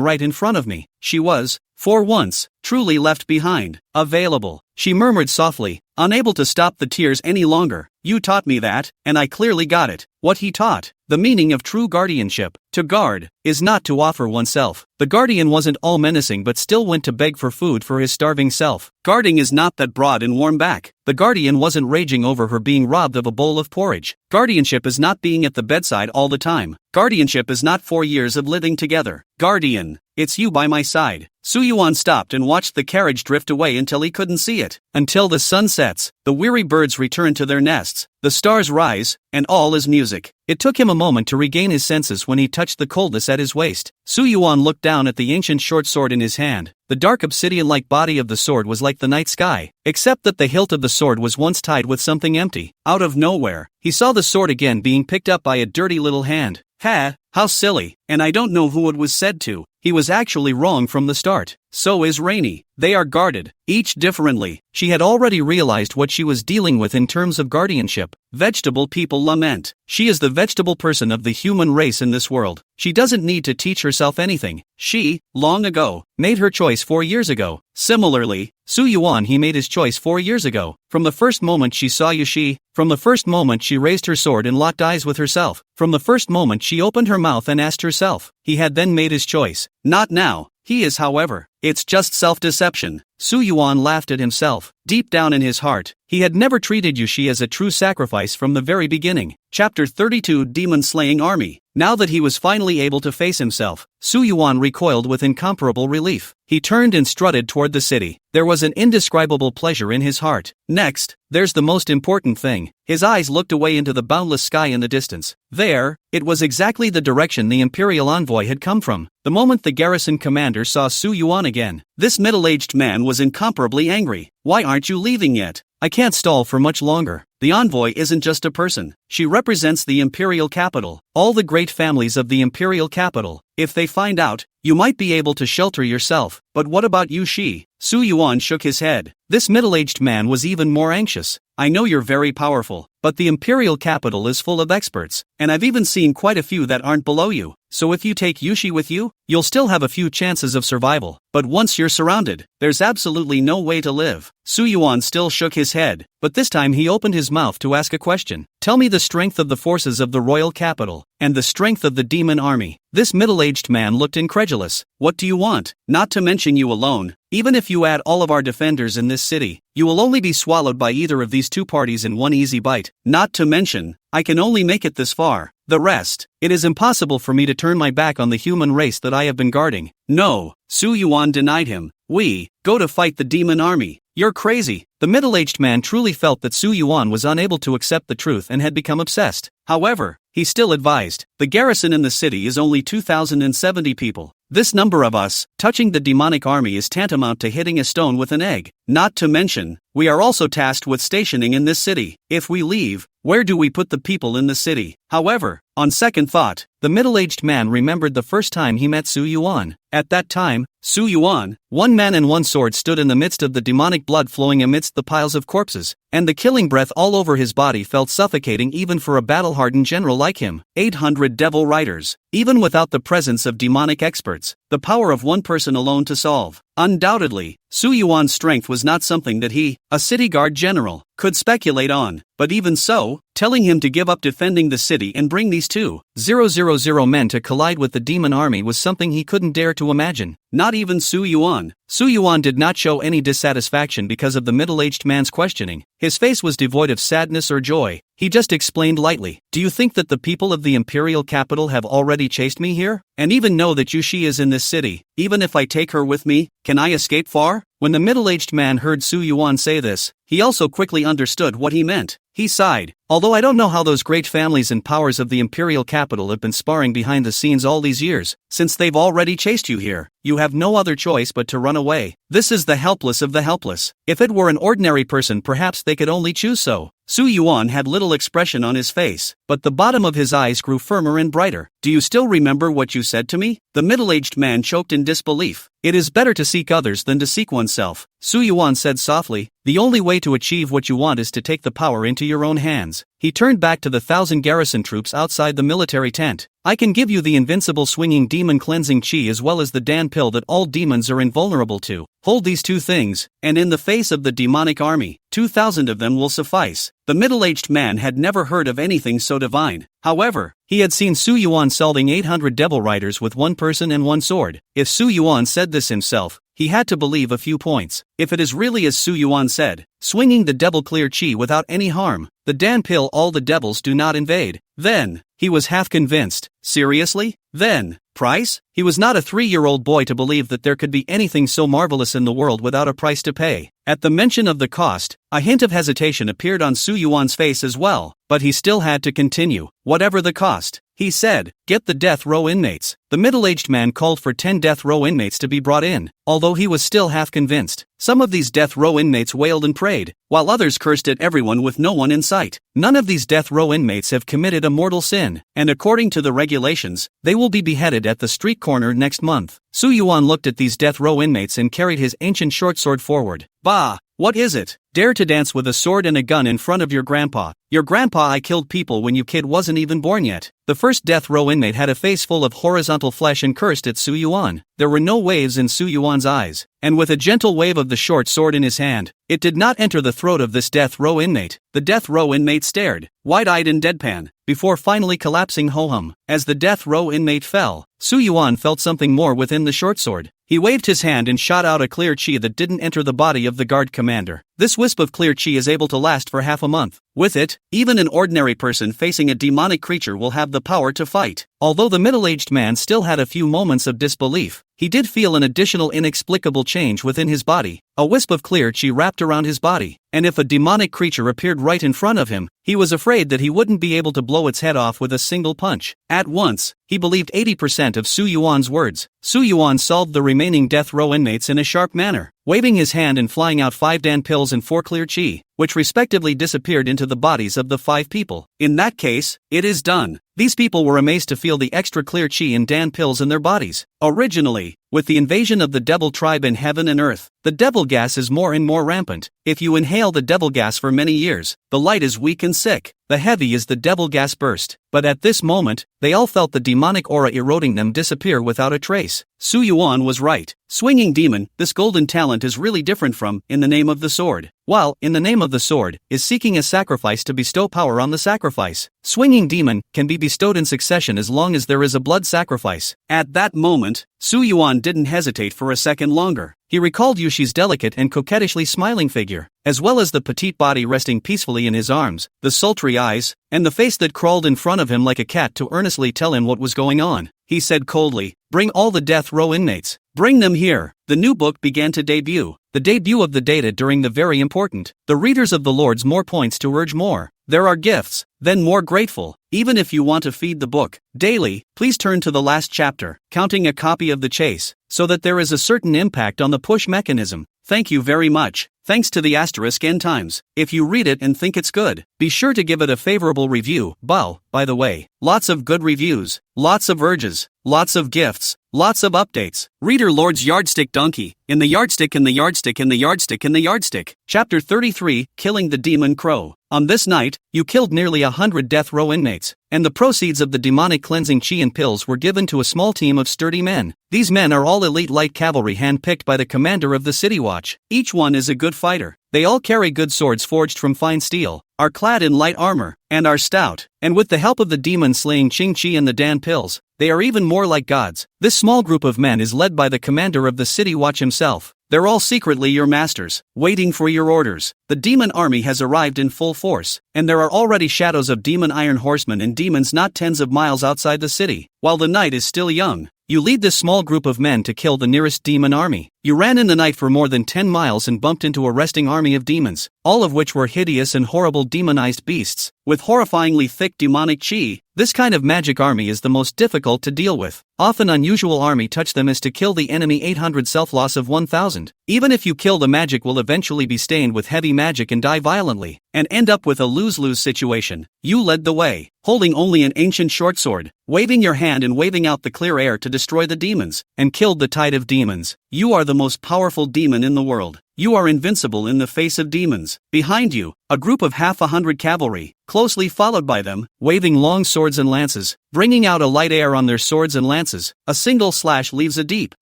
[SPEAKER 1] right in front of me. She was, for once, truly left behind. Available, she murmured softly, unable to stop the tears any longer. You taught me that, and I clearly got it. What he taught. The meaning of true guardianship. To guard is not to offer oneself. The guardian wasn't all menacing but still went to beg for food for his starving self. Guarding is not that broad and warm back. The guardian wasn't raging over her being robbed of a bowl of porridge. Guardianship is not being at the bedside all the time. Guardianship is not 4 years of living together. Guardian, it's you by my side. Su Yuan stopped and watched the carriage drift away until he couldn't see it. Until the sun sets, the weary birds return to their nests, the stars rise, and all is music. It took him a moment to regain his senses when he touched the coldness at his waist. Su Yuan looked down at the ancient short sword in his hand. The dark obsidian-like body of the sword was like the night sky, except that the hilt of the sword was once tied with something empty. Out of nowhere, he saw the sword again being picked up by a dirty little hand. How silly, and I don't know who it was said to. He was actually wrong from the start. So is Rainy. They are guarded, each differently. She had already realized what she was dealing with in terms of guardianship. Vegetable people lament. She is the vegetable person of the human race in this world. She doesn't need to teach herself anything. She, long ago, made her choice 4 years ago. Similarly, Su Yuan he made his choice 4 years ago. From the first moment she saw Yushi, from the first moment she raised her sword and locked eyes with herself, from the first moment she opened her mouth and asked herself, he had then made his choice. Not now. He is, however. It's just self-deception. Su Yuan laughed at himself. Deep down in his heart, he had never treated Yushi as a true sacrifice from the very beginning. Chapter 32 Demon-Slaying Army. Now that he was finally able to face himself, Su Yuan recoiled with incomparable relief. He turned and strutted toward the city. There was an indescribable pleasure in his heart. Next, there's the most important thing. His eyes looked away into the boundless sky in the distance. There, it was exactly the direction the Imperial envoy had come from. The moment the garrison commander saw Su Yuan again, this middle-aged man was incomparably angry. Why aren't you leaving yet? I can't stall for much longer. The envoy isn't just a person. She represents the imperial capital, all the great families of the imperial capital. If they find out, you might be able to shelter yourself. But what about Yushi? Su Yuan shook his head. This middle-aged man was even more anxious. I know you're very powerful, but the imperial capital is full of experts, and I've even seen quite a few that aren't below you. So if you take Yushi with you, you'll still have a few chances of survival. But once you're surrounded, there's absolutely no way to live. Su Yuan still shook his head, but this time he opened his mouth to ask a question. Tell me the strength of the forces of the royal capital, and the strength of the demon army. This middle-aged man looked incredulous. What do you want? Not to mention you alone. Even if you add all of our defenders in this city, you will only be swallowed by either of these two parties in one easy bite. Not to mention, I can only make it this far. The rest, it is impossible for me to turn my back on the human race that I have been guarding. No, Su Yuan denied him. We go to fight the demon army. You're crazy. The middle-aged man truly felt that Su Yuan was unable to accept the truth and had become obsessed. However, he still advised, the garrison in the city is only 2,070 people. This number of us, touching the demonic army is tantamount to hitting a stone with an egg. Not to mention, we are also tasked with stationing in this city. If we leave, where do we put the people in the city? However, on second thought, the middle-aged man remembered the first time he met Su Yuan. At that time, Su Yuan, one man and one sword, stood in the midst of the demonic blood flowing amidst the piles of corpses, and the killing breath all over his body felt suffocating even for a battle-hardened general like him. 800 devil riders. Even without the presence of demonic experts, the power of one person alone to solve. Undoubtedly, Su Yuan's strength was not something that he, a city guard general, could speculate on, but even so, telling him to give up defending the city and bring these 2,000 men to collide with the demon army was something he couldn't dare to imagine. Not even Su Yuan. Su Yuan did not show any dissatisfaction because of the middle-aged man's questioning. His face was devoid of sadness or joy. He just explained lightly, "Do you think that the people of the imperial capital have already chased me here? And even know that Yushi is in this city? Even if I take her with me, can I escape far?" When the middle-aged man heard Su Yuan say this, he also quickly understood what he meant. He sighed. "Although I don't know how those great families and powers of the imperial capital have been sparring behind the scenes all these years, since they've already chased you here, you have no other choice but to run away. This is the helpless of the helpless. If it were an ordinary person, perhaps they could only choose so." Su Yuan had little expression on his face, but the bottom of his eyes grew firmer and brighter. "Do you still remember what you said to me?" The middle-aged man choked in disbelief. "It is better to seek others than to seek oneself," Su Yuan said softly. "The only way to achieve what you want is to take the power into your own hands." He turned back to the 1,000 garrison troops outside the military tent. "I can give you the invincible swinging demon cleansing chi as well as the Dan pill that all demons are invulnerable to. Hold these two things, and in the face of the demonic army, 2,000 of them will suffice." The middle-aged man had never heard of anything so divine. However, he had seen Su Yuan selling 800 devil riders with one person and one sword. If Su Yuan said this himself, he had to believe a few points. If it is really as Su Yuan said, swinging the devil clear chi without any harm, the Dan pill all the devils do not invade, then, he was half convinced. Seriously? Then, price? He was not a 3-year-old boy to believe that there could be anything so marvelous in the world without a price to pay. At the mention of the cost, a hint of hesitation appeared on Su Yuan's face as well, but he still had to continue. "Whatever the cost," he said, "get the death row inmates." The middle-aged man called for 10 death row inmates to be brought in, although he was still half convinced. Some of these death row inmates wailed and prayed, while others cursed at everyone with no one in sight. None of these death row inmates have committed a mortal sin, and according to the regulations, they will be beheaded at the street corner next month. Su Yuan looked at these death row inmates and carried his ancient short sword forward. "Bah! What is it? Dare to dance with a sword and a gun in front of your grandpa. Your grandpa I killed people when you kid wasn't even born yet." The first death row inmate had a face full of horizontal flesh and cursed at Su Yuan. There were no waves in Su Yuan's eyes, and with a gentle wave of the short sword in his hand, it did not enter the throat of this death row inmate. The death row inmate stared, wide-eyed and deadpan, before finally collapsing ho-hum. As the death row inmate fell, Su Yuan felt something more within the short sword. He waved his hand and shot out a clear chi that didn't enter the body of the guard commander. This wisp of clear chi is able to last for half a month. With it, even an ordinary person facing a demonic creature will have the power to fight. Although the middle-aged man still had a few moments of disbelief, he did feel an additional inexplicable change within his body. A wisp of clear chi wrapped around his body, and if a demonic creature appeared right in front of him, he was afraid that he wouldn't be able to blow its head off with a single punch. At once, he believed 80% of Su Yuan's words. Su Yuan solved the remaining death row inmates in a sharp manner, waving his hand and flying out 5 Dan pills and 4 clear chi, which respectively disappeared into the bodies of the 5 people. In that case, it is done. These people were amazed to feel the extra clear chi and Dan pills in their bodies. Originally, with the invasion of the devil tribe in heaven and earth, the devil gas is more and more rampant. If you inhale the devil gas for many years, the light is weak and sick. The heavy is the devil gas burst. But at this moment, they all felt the demonic aura eroding them disappear without a trace. Su Yuan was right. Swinging demon, this golden talent is really different from, in the name of the sword. While, in the name of the sword, is seeking a sacrifice to bestow power on the sacrifice. Swinging demon can be bestowed in succession as long as there is a blood sacrifice. At that moment, Su Yuan didn't hesitate for a second longer. He recalled Yushi's delicate and coquettishly smiling figure, as well as the petite body resting peacefully in his arms, the sultry eyes, and the face that crawled in front of him like a cat to earnestly tell him what was going on. He said coldly, "Bring all the death row inmates. Bring them here." The new book began to debut. The debut of the data during the very important. The readers of the Lord's more points to urge more. There are gifts, then more grateful. Even if you want to feed the book daily, please turn to the last chapter, counting a copy of the chase, so that there is a certain impact on the push mechanism. thank you very much. Thanks to the asterisk n times. If you read it and think it's good, be sure to give it a favorable review. Wow, by the way, lots of good reviews, lots of urges, lots of gifts, lots of updates. Reader Lord's Yardstick Donkey, in the yardstick in the yardstick in the yardstick in the yardstick. Chapter 33, Killing the Demon Crow. On this night, you killed nearly 100 death row inmates, and the proceeds of the demonic cleansing chi and pills were given to a small team of sturdy men. These men are all elite light cavalry handpicked by the commander of the City Watch. Each one is a good fighter. They all carry good swords forged from fine steel, are clad in light armor, and are stout, and with the help of the demon-slaying Ching Chi and the Dan pills, they are even more like gods. This small group of men is led by the commander of the City Watch himself. They're all secretly your masters, waiting for your orders. The demon army has arrived in full force, and there are already shadows of demon iron horsemen and demons not tens of miles outside the city. While the night is still young, you lead this small group of men to kill the nearest demon army. You ran in the night for more than 10 miles and bumped into a resting army of demons, all of which were hideous and horrible demonized beasts, with horrifyingly thick demonic chi. This kind of magic army is the most difficult to deal with. Often unusual army touch them is to kill the enemy 800 self-loss of 1000. Even if you kill the magic will eventually be stained with heavy magic and die violently, and end up with a lose-lose situation. You led the way, holding only an ancient short sword, waving your hand and waving out the clear air to destroy the demons, and killed the tide of demons. You are the most powerful demon in the world. You are invincible in the face of demons. Behind you, a group of 100 cavalry, closely followed by them, waving long swords and lances, bringing out a light air on their swords and lances. A single slash leaves a deep,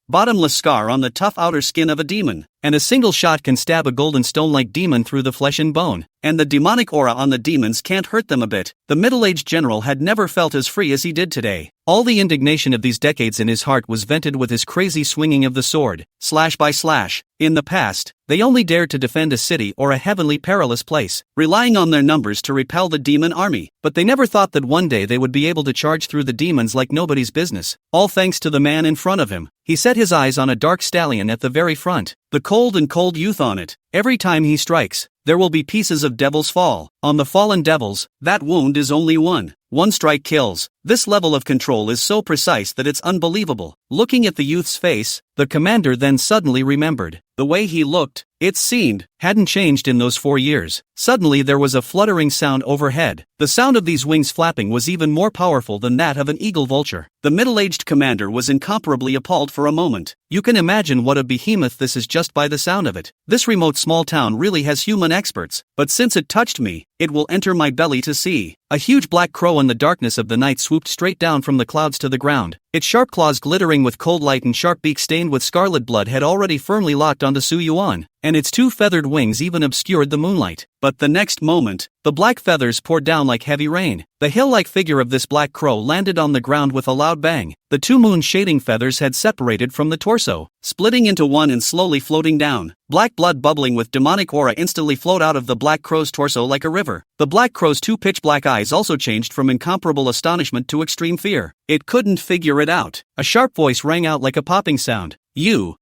[SPEAKER 1] bottomless scar on the tough outer skin of a demon, and a single shot can stab a golden stone-like demon through the flesh and bone, and the demonic aura on the demons can't hurt them a bit. The middle-aged general had never felt as free as he did today. All the indignation of these decades in his heart was vented with his crazy swinging of the sword, slash by slash. In the past, they only dared to defend a city or a heavenly perilous place, relying on their numbers to repel the demon army, but they never thought that one day they would be able to charge through the demons like nobody's business, all thanks to the man in front of him. He set his eyes on a dark stallion at the very front, the cold and cold youth on it. Every time he strikes, there will be pieces of devils fall. On the fallen devils, that wound is only one. One strike kills. This level of control is so precise that it's unbelievable. Looking at the youth's face, the commander then suddenly remembered. The way he looked, it seemed, hadn't changed in those 4 years. Suddenly there was a fluttering sound overhead. The sound of these wings flapping was even more powerful than that of an eagle vulture. The middle-aged commander was incomparably appalled for a moment. You can imagine what a behemoth this is just by the sound of it. This remote small town really has human experts, but since it touched me, it will enter my belly to see. A huge black crow in the darkness of the night swooped straight down from the clouds to the ground. Its sharp claws glittering with cold light and sharp beak stained with scarlet blood had already firmly locked onto Su Yuan, and its two feathered wings even obscured the moonlight. But the next moment, the black feathers poured down like heavy rain. The hill-like figure of this black crow landed on the ground with a loud bang. The two moon-shading feathers had separated from the torso, splitting into one and slowly floating down. Black blood bubbling with demonic aura instantly flowed out of the black crow's torso like a river. The black crow's two pitch-black eyes also changed from incomparable astonishment to extreme fear. It couldn't figure it out. A sharp voice rang out like a popping sound. You,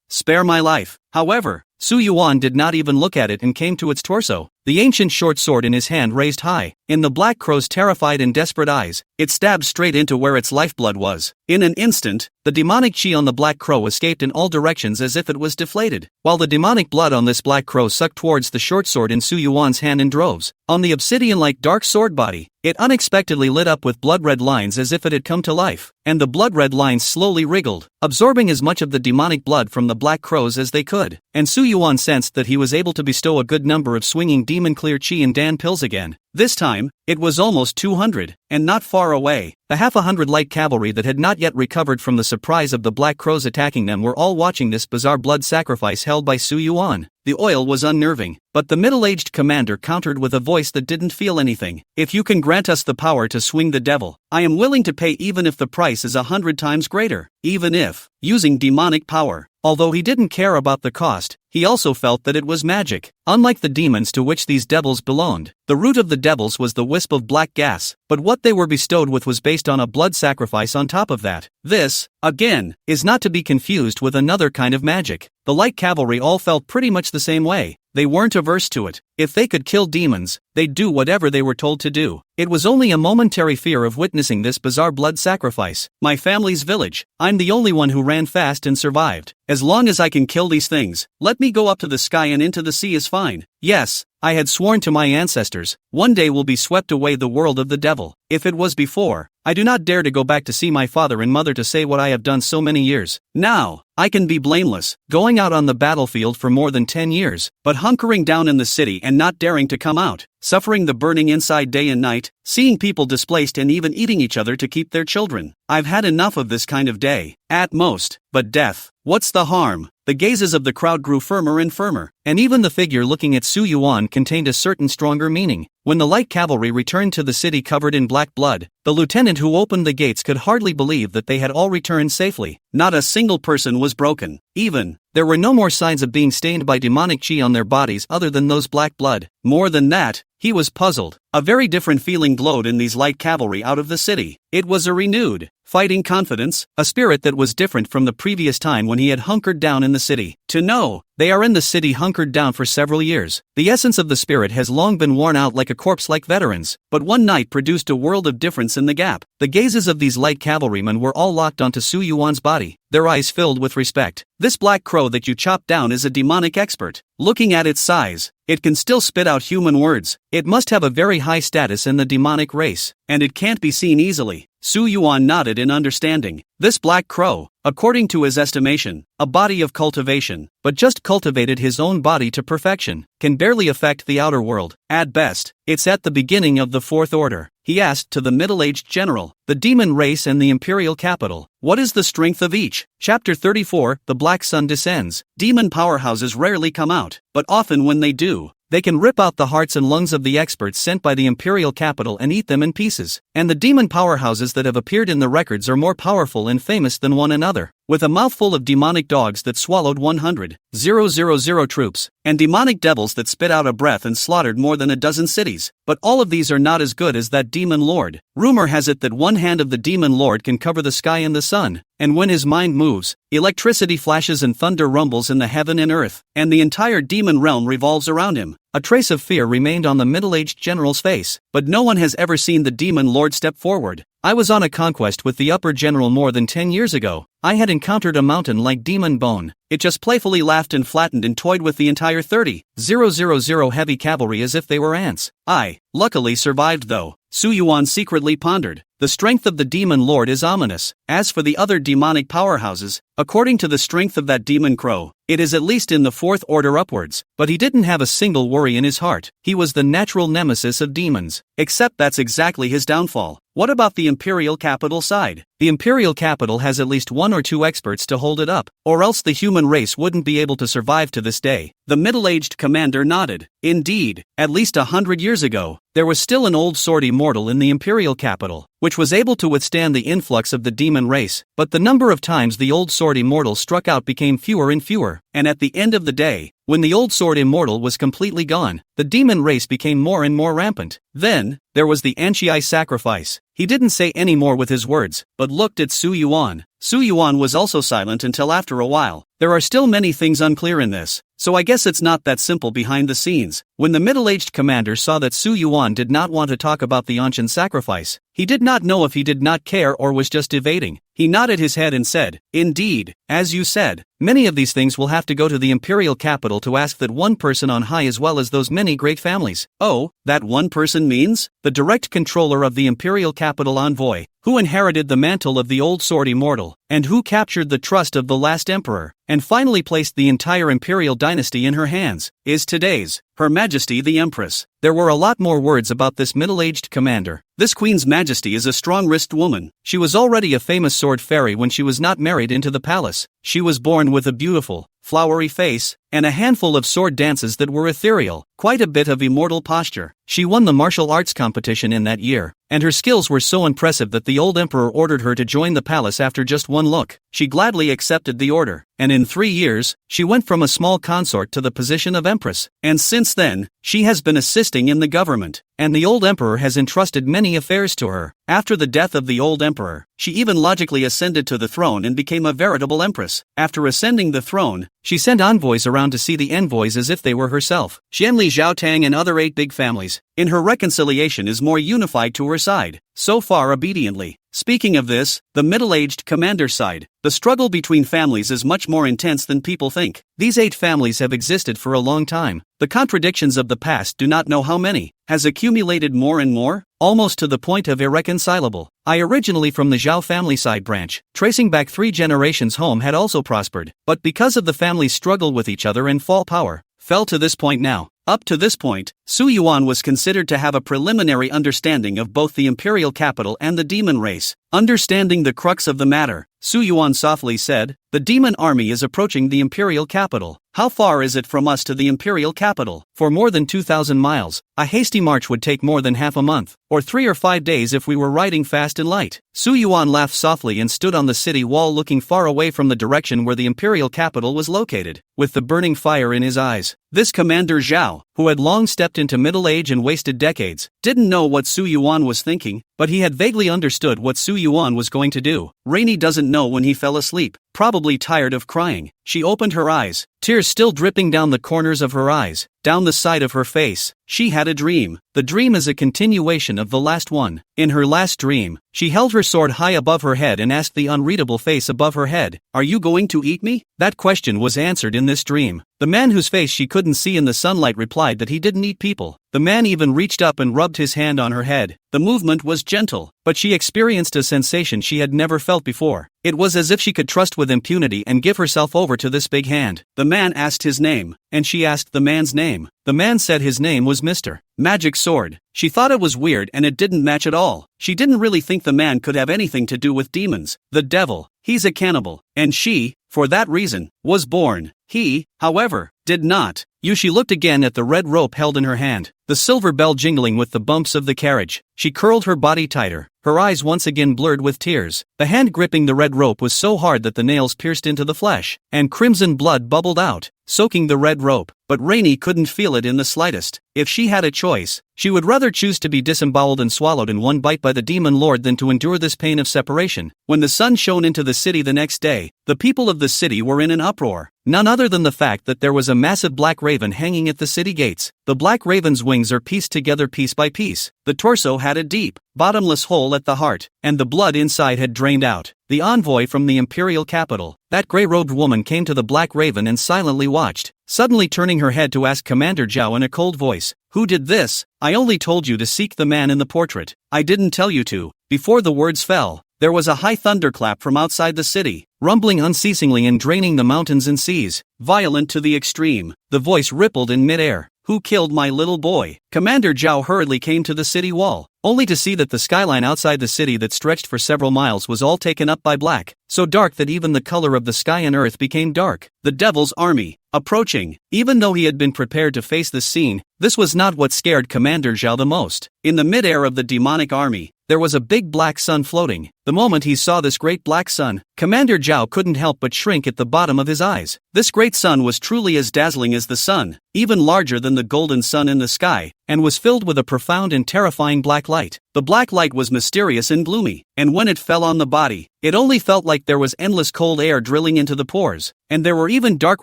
[SPEAKER 1] spare my life. However, Su Yuan did not even look at it and came to its torso, the ancient short sword in his hand raised high. In the black crow's terrified and desperate eyes, it stabbed straight into where its lifeblood was. In an instant, the demonic chi on the black crow escaped in all directions as if it was deflated, while the demonic blood on this black crow sucked towards the short sword in Su Yuan's hand in droves. On the obsidian-like dark sword body, it unexpectedly lit up with blood-red lines as if it had come to life, and the blood-red lines slowly wriggled, absorbing as much of the demonic blood from the black crows as they could, and Su Yuan sensed that he was able to bestow a good number of swinging demon-clear chi and Dan pills again. This time, it was almost 200, and not far away. The 100 light cavalry that had not yet recovered from the surprise of the black crows attacking them were all watching this bizarre blood sacrifice held by Su Yuan. The oil was unnerving, but the middle-aged commander countered with a voice that didn't feel anything. If you can grant us the power to swing the devil, I am willing to pay even if the price is 100 times greater, even if, using demonic power. Although he didn't care about the cost, he also felt that it was magic. Unlike the demons to which these devils belonged, the root of the devils was the wisp of black gas, but but what they were bestowed with was based on a blood sacrifice on top of that. This, again, is not to be confused with another kind of magic. The light cavalry all felt pretty much the same way. They weren't averse to it. If they could kill demons, they'd do whatever they were told to do. It was only a momentary fear of witnessing this bizarre blood sacrifice. My family's village. I'm the only one who ran fast and survived. As long as I can kill these things, let me go up to the sky and into the sea is fine. Yes, I had sworn to my ancestors, one day will be swept away the world of the devil. If it was before, I do not dare to go back to see my father and mother to say what I have done so many years. Now, I can be blameless, going out on the battlefield for more than 10 years, but hunkering down in the city and not daring to come out, suffering the burning inside day and night, seeing people displaced and even eating each other to keep their children. I've had enough of this kind of day, at most, but death. What's the harm? The gazes of the crowd grew firmer and firmer, and even the figure looking at Su Yuan contained a certain stronger meaning. When the light cavalry returned to the city covered in black blood, the lieutenant who opened the gates could hardly believe that they had all returned safely. Not a single person was broken. Even, there were no more signs of being stained by demonic chi on their bodies other than those black blood. More than that, he was puzzled. A very different feeling glowed in these light cavalry out of the city. It was a renewed, fighting confidence, a spirit that was different from the previous time when he had hunkered down in the city. To know, they are in the city hunkered down for several years. The essence of the spirit has long been worn out like a corpse like veterans, but one night produced a world of difference in the gap. The gazes of these light cavalrymen were all locked onto Su Yuan's body, their eyes filled with respect. This black crow that you chopped down is a demonic expert. Looking at its size, it can still spit out human words. It must have a very high status in the demonic race, and it can't be seen easily. Su Yuan nodded in understanding. This black crow, according to his estimation, a body of cultivation, but just cultivated his own body to perfection, can barely affect the outer world. At best, it's at the beginning of the fourth order. He asked to the middle-aged general, the demon race and the imperial capital, what is the strength of each? Chapter 34, The Black Sun Descends. Demon powerhouses rarely come out, but often when they do, they can rip out the hearts and lungs of the experts sent by the imperial capital and eat them in pieces. And the demon powerhouses that have appeared in the records are more powerful and famous than one another. With a mouthful of demonic dogs that swallowed 100,000 troops, and demonic devils that spit out a breath and slaughtered more than a dozen cities. But all of these are not as good as that demon lord. Rumor has it that one hand of the demon lord can cover the sky and the sun, and when his mind moves, electricity flashes and thunder rumbles in the heaven and earth, and the entire demon realm revolves around him. A trace of fear remained on the middle-aged general's face, but no one has ever seen the demon lord step forward. I was on a conquest with the upper general more than 10 years ago. I had encountered a mountain like Demon Bone. It just playfully laughed and flattened and toyed with the entire 30,000 heavy cavalry as if they were ants. I, luckily survived though. Su Yuan secretly pondered. The strength of the demon lord is ominous. As for the other demonic powerhouses, according to the strength of that demon crow, it is at least in the fourth order upwards. But he didn't have a single worry in his heart. He was the natural nemesis of demons. Except that's exactly his downfall. What about the imperial capital side? The imperial capital has at least one or two experts to hold it up, or else the human race wouldn't be able to survive to this day. The middle-aged commander nodded. Indeed, at least 100 years ago, there was still an old sword immortal in the imperial capital, which was able to withstand the influx of the demon race, but the number of times the old sword immortal struck out became fewer and fewer, and at the end of the day, when the old sword immortal was completely gone, the demon race became more and more rampant. Then, there was the Anchi sacrifice. He didn't say any more with his words, but looked at Su Yuan. Su Yuan was also silent until after a while. There are still many things unclear in this, so I guess it's not that simple behind the scenes. When the middle-aged commander saw that Su Yuan did not want to talk about the Anshin sacrifice, he did not know if he did not care or was just evading. He nodded his head and said, "Indeed, as you said, many of these things will have to go to the imperial capital to ask that one person on high as well as those many great families." Oh, that one person means? The direct controller of the imperial capital envoy, who inherited the mantle of the old sword immortal, and who captured the trust of the last emperor, and finally placed the entire imperial dynasty in her hands, is today's Her Majesty the Empress. There were a lot more words about this middle-aged commander. This Queen's Majesty is a strong-wristed woman. She was already a famous sword fairy when she was not married into the palace. She was born with a beautiful, flowery face, and a handful of sword dances that were ethereal, quite a bit of immortal posture. She won the martial arts competition in that year, and her skills were so impressive that the old emperor ordered her to join the palace after just one look. She gladly accepted the order. and in 3 years, she went from a small consort to the position of empress. And since then, she has been assisting in the government, and the old emperor has entrusted many affairs to her. After the death of the old emperor, she even logically ascended to the throne and became a veritable empress. After ascending the throne, she sent envoys around to see the envoys as if they were herself. Xianli, Zhaotang and other 8 big families, in her reconciliation is more unified to her side, so far obediently. Speaking of this, the middle-aged commander side, the struggle between families is much more intense than people think. These 8 families have existed for a long time. The contradictions of the past do not know how many, has accumulated more and more, almost to the point of irreconcilable. I originally from the Zhao family side branch, tracing back 3 generations home had also prospered, but because of the family's struggle with each other and fall power, fell to this point now. Up to this point, Su Yuan was considered to have a preliminary understanding of both the imperial capital and the demon race. Understanding the crux of the matter, Su Yuan softly said, "The demon army is approaching the imperial capital. How far is it from us to the imperial capital?" For more than 2,000 miles, a hasty march would take more than half a month, or 3 or 5 days if we were riding fast and light. Su Yuan laughed softly and stood on the city wall looking far away from the direction where the imperial capital was located, with the burning fire in his eyes. This Commander Zhao, who had long stepped into middle age and wasted decades, didn't know what Su Yuan was thinking, but he had vaguely understood what Su Yuan was going to do. Rainy doesn't know when he fell asleep, probably tired of crying. She opened her eyes, tears still dripping down the corners of her eyes, down the side of her face. She had a dream. The dream is a continuation of the last one. In her last dream, she held her sword high above her head and asked the unreadable face above her head, "Are you going to eat me?" That question was answered in this dream. The man whose face she couldn't see in the sunlight replied that he didn't eat people. The man even reached up and rubbed his hand on her head. The movement was gentle, but she experienced a sensation she had never felt before. It was as if she could trust with impunity and give herself over to this big hand. The man asked his name, and she asked the man's name. The man said his name was Mr. Magic Sword. She thought it was weird and it didn't match at all. She didn't really think the man could have anything to do with demons. The devil, he's a cannibal, and she, for that reason, was born. He, however, did not. She looked again at the red rope held in her hand, the silver bell jingling with the bumps of the carriage. She curled her body tighter, her eyes once again blurred with tears. The hand gripping the red rope was so hard that the nails pierced into the flesh, and crimson blood bubbled out, soaking the red rope. But Rainy couldn't feel it in the slightest. If she had a choice, she would rather choose to be disemboweled and swallowed in one bite by the demon lord than to endure this pain of separation. When the sun shone into the city the next day, the people of the city were in an uproar. None other than the fact that there was a massive black raven hanging at the city gates. The black raven's wings are pieced together piece by piece. The torso had a deep, bottomless hole at the heart, and the blood inside had drained out. The envoy from the imperial capital, that grey-robed woman, came to the black raven and silently watched, suddenly turning her head to ask Commander Zhao in a cold voice, "Who did this? I only told you to seek the man in the portrait. I didn't tell you to." Before the words fell, there was a high thunderclap from outside the city, rumbling unceasingly and draining the mountains and seas, violent to the extreme. The voice rippled in midair. "Who killed my little boy?" Commander Zhao hurriedly came to the city wall, only to see that the skyline outside the city that stretched for several miles was all taken up by black, so dark that even the color of the sky and earth became dark. The devil's army, approaching. Even though he had been prepared to face this scene, this was not what scared Commander Zhao the most. In the midair of the demonic army, there was a big black sun floating. The moment he saw this great black sun, Commander Zhao couldn't help but shrink at the bottom of his eyes. This great sun was truly as dazzling as the sun, even larger than the golden sun in the sky, and was filled with a profound and terrifying black light. The black light was mysterious and gloomy, and when it fell on the body, it only felt like there was endless cold air drilling into the pores, and there were even dark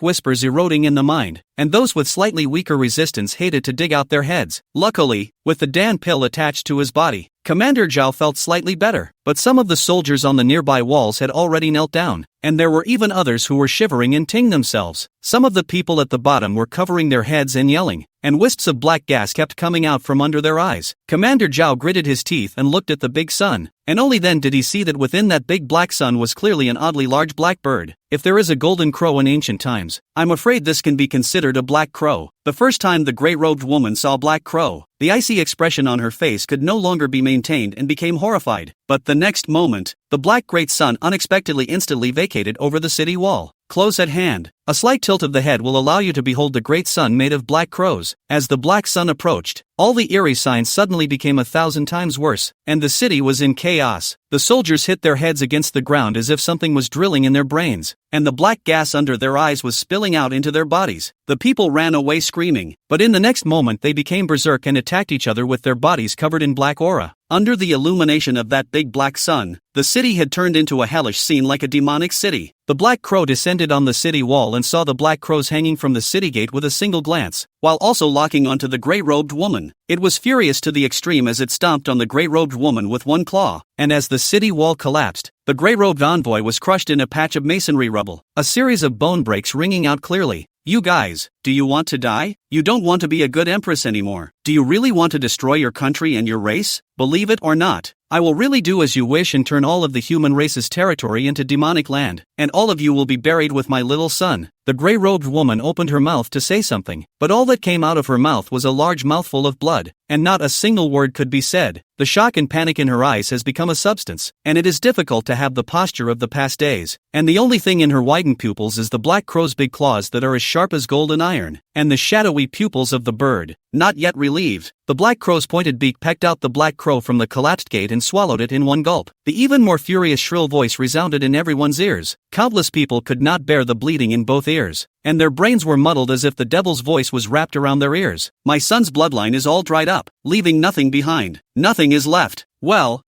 [SPEAKER 1] whispers eroding in the mind, and those with slightly weaker resistance hated to dig out their heads. Luckily, with the Dan pill attached to his body, Commander Zhao felt slightly better, but some of the soldiers on the nearby walls had already knelt down, and there were even others who were shivering and tingling themselves. Some of the people at the bottom were covering their heads and yelling, and wisps of black gas kept coming out from under their eyes. Commander Zhao gritted his teeth and looked at the big sun, and only then did he see that within that big black sun was clearly an oddly large black bird. If there is a golden crow in ancient times, I'm afraid this can be considered a black crow. The first time the grey-robed woman saw Black Crow, the icy expression on her face could no longer be maintained and became horrified. But the next moment, the black great sun unexpectedly instantly vacated over the city wall. Close at hand, a slight tilt of the head will allow you to behold the great sun made of black crows. As the black sun approached, all the eerie signs suddenly became 1,000 times worse, and the city was in chaos. The soldiers hit their heads against the ground as if something was drilling in their brains. and the black gas under their eyes was spilling out into their bodies. The people ran away screaming, but in the next moment they became berserk and attacked each other with their bodies covered in black aura. Under the illumination of that big black sun, the city had turned into a hellish scene like a demonic city. The Black Crow descended on the city wall and saw the Black Crows hanging from the city gate with a single glance, while also locking onto the grey-robed woman. It was furious to the extreme as it stomped on the grey-robed woman with one claw, and as the city wall collapsed, the grey-robed envoy was crushed in a patch of masonry rubble, a series of bone breaks ringing out clearly. You guys, do you want to die? You don't want to be a good empress anymore. Do you really want to destroy your country and your race? Believe it or not, I will really do as you wish and turn all of the human race's territory into demonic land, and all of you will be buried with my little son. The grey-robed woman opened her mouth to say something, but all that came out of her mouth was a large mouthful of blood, and not a single word could be said. The shock and panic in her eyes has become a substance, and it is difficult to have the posture of the past days, and the only thing in her widened pupils is the Black Crow's big claws that are as sharp as gold and iron, and the shadowy pupils of the bird. Not yet relieved, the Black Crow's pointed beak pecked out the Black Crow from the collapsed gate and swallowed it in one gulp. The even more furious shrill voice resounded in everyone's ears. Countless people could not bear the bleeding in both ears, and their brains were muddled as if the devil's voice was wrapped around their ears. My son's bloodline is all dried up, leaving nothing behind. Nothing is left. Well,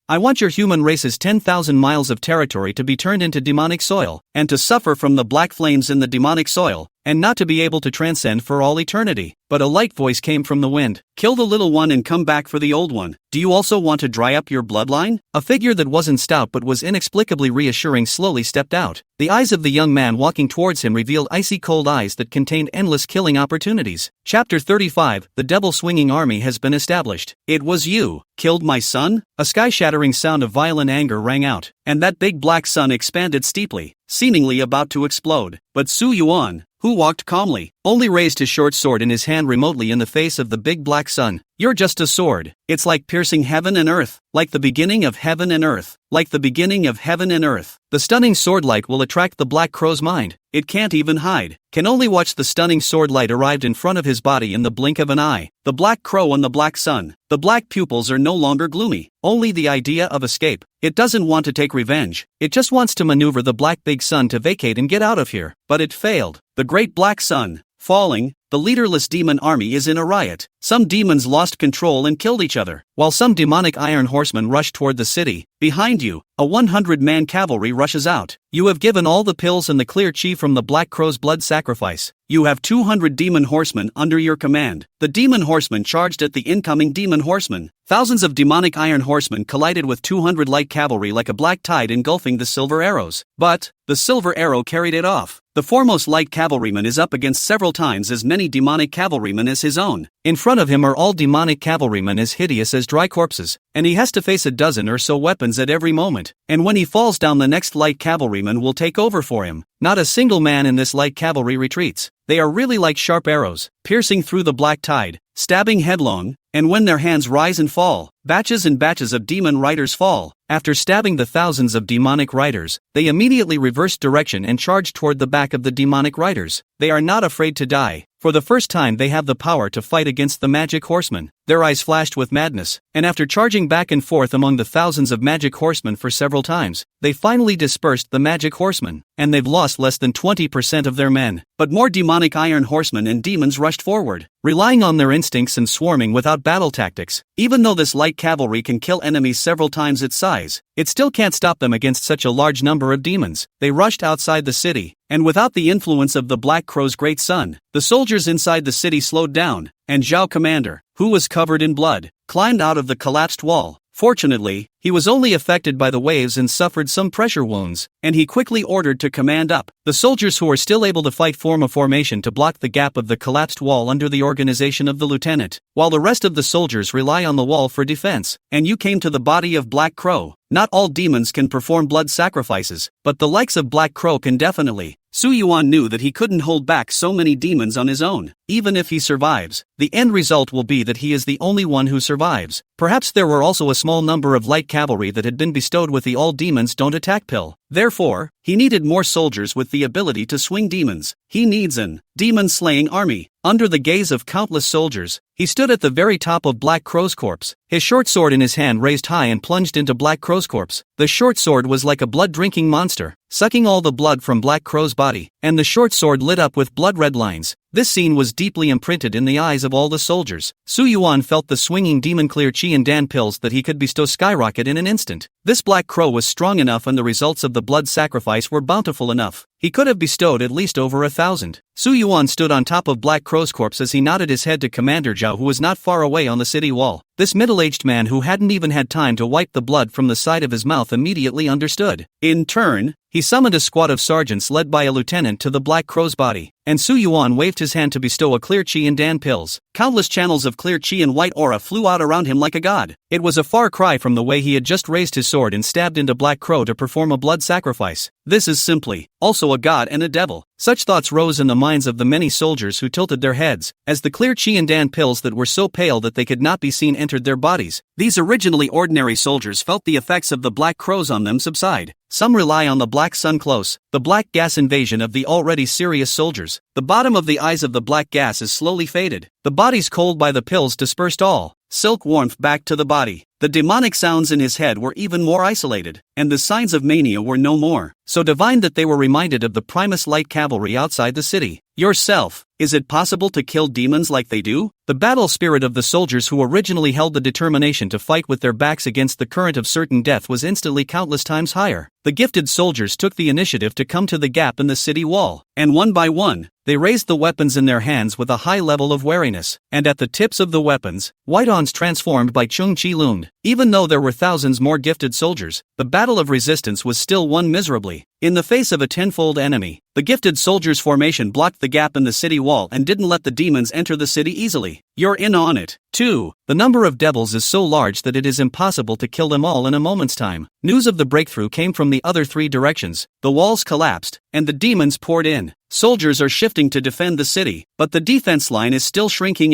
[SPEAKER 1] I want your human race's 10,000 miles of territory to be turned into demonic soil, and to suffer from the black flames in the demonic soil, and not to be able to transcend for all eternity. But a light voice came from the wind. Kill the little one and come back for the old one. Do you also want to dry up your bloodline? A figure that wasn't stout but was inexplicably reassuring slowly stepped out. The eyes of the young man walking towards him revealed icy cold eyes that contained endless killing opportunities. Chapter 35, The Devil Swinging Army has been established. It was you. Killed my son? A sky-shattering sound of violent anger rang out, and that big black sun expanded steeply, seemingly about to explode. But Su Yuan, who walked calmly, only raised his short sword in his hand remotely in the face of the big black sun. You're just a sword. It's like piercing heaven and earth, like the beginning of heaven and earth, like the beginning of heaven and earth. The stunning sword light will attract the Black Crow's mind. It can't even hide, can only watch the stunning sword light arrived in front of his body in the blink of an eye. The Black Crow and the black sun. The black pupils are no longer gloomy, only the idea of escape. It doesn't want to take revenge, it just wants to maneuver the black big sun to vacate and get out of here. But it failed. The great black sun, falling, the leaderless demon army is in a riot. Some demons lost control and killed each other, while some demonic iron horsemen rushed toward the city. Behind you, a 100-man cavalry rushes out. You have given all the pills and the clear chi from the Black Crow's blood sacrifice. You have 200 demon horsemen under your command. The demon horsemen charged at the incoming demon horsemen. Thousands of demonic iron horsemen collided with 200 light cavalry like a black tide engulfing the silver arrows. But the silver arrow carried it off. The foremost light cavalryman is up against several times as many demonic cavalrymen as his own. In front of him are all demonic cavalrymen as hideous as dry corpses, and he has to face a dozen or so weapons at every moment. And when he falls down, the next light cavalryman will take over for him. Not a single man in this light cavalry retreats. They are really like sharp arrows, piercing through the black tide, stabbing headlong, and when their hands rise and fall, batches and batches of demon riders fall. After stabbing the thousands of demonic riders, they immediately reverse direction and charge toward the back of the demonic riders. They are not afraid to die. For the first time they have the power to fight against the magic horsemen. Their eyes flashed with madness, and after charging back and forth among the thousands of magic horsemen for several times, they finally dispersed the magic horsemen, and they've lost less than 20% of their men. But more demonic iron horsemen and demons rushed forward, relying on their instincts and swarming without battle tactics. Even though this light cavalry can kill enemies several times its size, it still can't stop them against such a large number of demons. They rushed outside the city, and without the influence of the Black Crow's great sun, the soldiers inside the city slowed down, and Zhao Commander, who was covered in blood, climbed out of the collapsed wall. Fortunately, he was only affected by the waves and suffered some pressure wounds, and he quickly ordered to command up. The soldiers who are still able to fight form a formation to block the gap of the collapsed wall under the organization of the lieutenant, while the rest of the soldiers rely on the wall for defense. And you came to the body of Black Crow. Not all demons can perform blood sacrifices, but the likes of Black Crow can definitely. Su Yuan knew that he couldn't hold back so many demons on his own. Even if he survives, the end result will be that he is the only one who survives. Perhaps there were also a small number of light cavalry that had been bestowed with the all demons don't attack pill. Therefore, he needed more soldiers with the ability to swing demons. He needs an demon-slaying army. Under the gaze of countless soldiers, He stood at the very top of Black Crow's corpse, his short sword in his hand raised high and plunged into Black Crow's corpse. The short sword was like a blood-drinking monster, sucking all the blood from Black Crow's body, and the short sword lit up with blood-red lines. This scene was deeply imprinted in the eyes of all the soldiers. Su Yuan felt the swinging demon-clear Qi and Dan pills that he could bestow skyrocket in an instant. This Black Crow was strong enough and the results of the blood sacrifice were bountiful enough. He could have bestowed at least over 1,000. Su Yuan stood on top of Black Crow's corpse as he nodded his head to Commander Zhao, who was not far away on the city wall. This middle-aged man who hadn't even had time to wipe the blood from the side of his mouth immediately understood. In turn, he summoned a squad of sergeants led by a lieutenant to the Black Crow's body, and Su Yuan waved his hand to bestow a clear Qi and Dan pills. Countless channels of clear Qi and white aura flew out around him like a god. It was a far cry from the way he had just raised his sword and stabbed into Black Crow to perform a blood sacrifice. This is simply also a god and a devil. Such thoughts rose in the minds of the many soldiers who tilted their heads as the clear Qi and Dan pills that were so pale that they could not be seen entered their bodies. These originally ordinary soldiers felt the effects of the Black Crows on them subside. Some rely on the black sun close, the black gas invasion of the already serious soldiers. The bottom of the eyes of the black gas is slowly faded. The bodies cold by the pills dispersed all silk warmth back to the body. The demonic sounds in his head were even more isolated, and the signs of mania were no more, so divine that they were reminded of the Primus light cavalry outside the city. Yourself, is it possible to kill demons like they do? The battle spirit of the soldiers who originally held the determination to fight with their backs against the current of certain death was instantly countless times higher. The gifted soldiers took the initiative to come to the gap in the city wall, and one by one, they raised the weapons in their hands with a high level of wariness, and at the tips of the weapons, white ons transformed by Chung Chi loomed. Even though there were thousands more gifted soldiers, the battle of resistance was still won miserably. In the face of a tenfold enemy, the gifted soldiers' formation blocked the gap in the city wall and didn't let the demons enter the city easily. You're in on it, too. The number of devils is so large that it is impossible to kill them all in a moment's time. News of the breakthrough came from the other three directions. The walls collapsed, and the demons poured in. Soldiers are shifting to defend the city, but the defense line is still shrinking,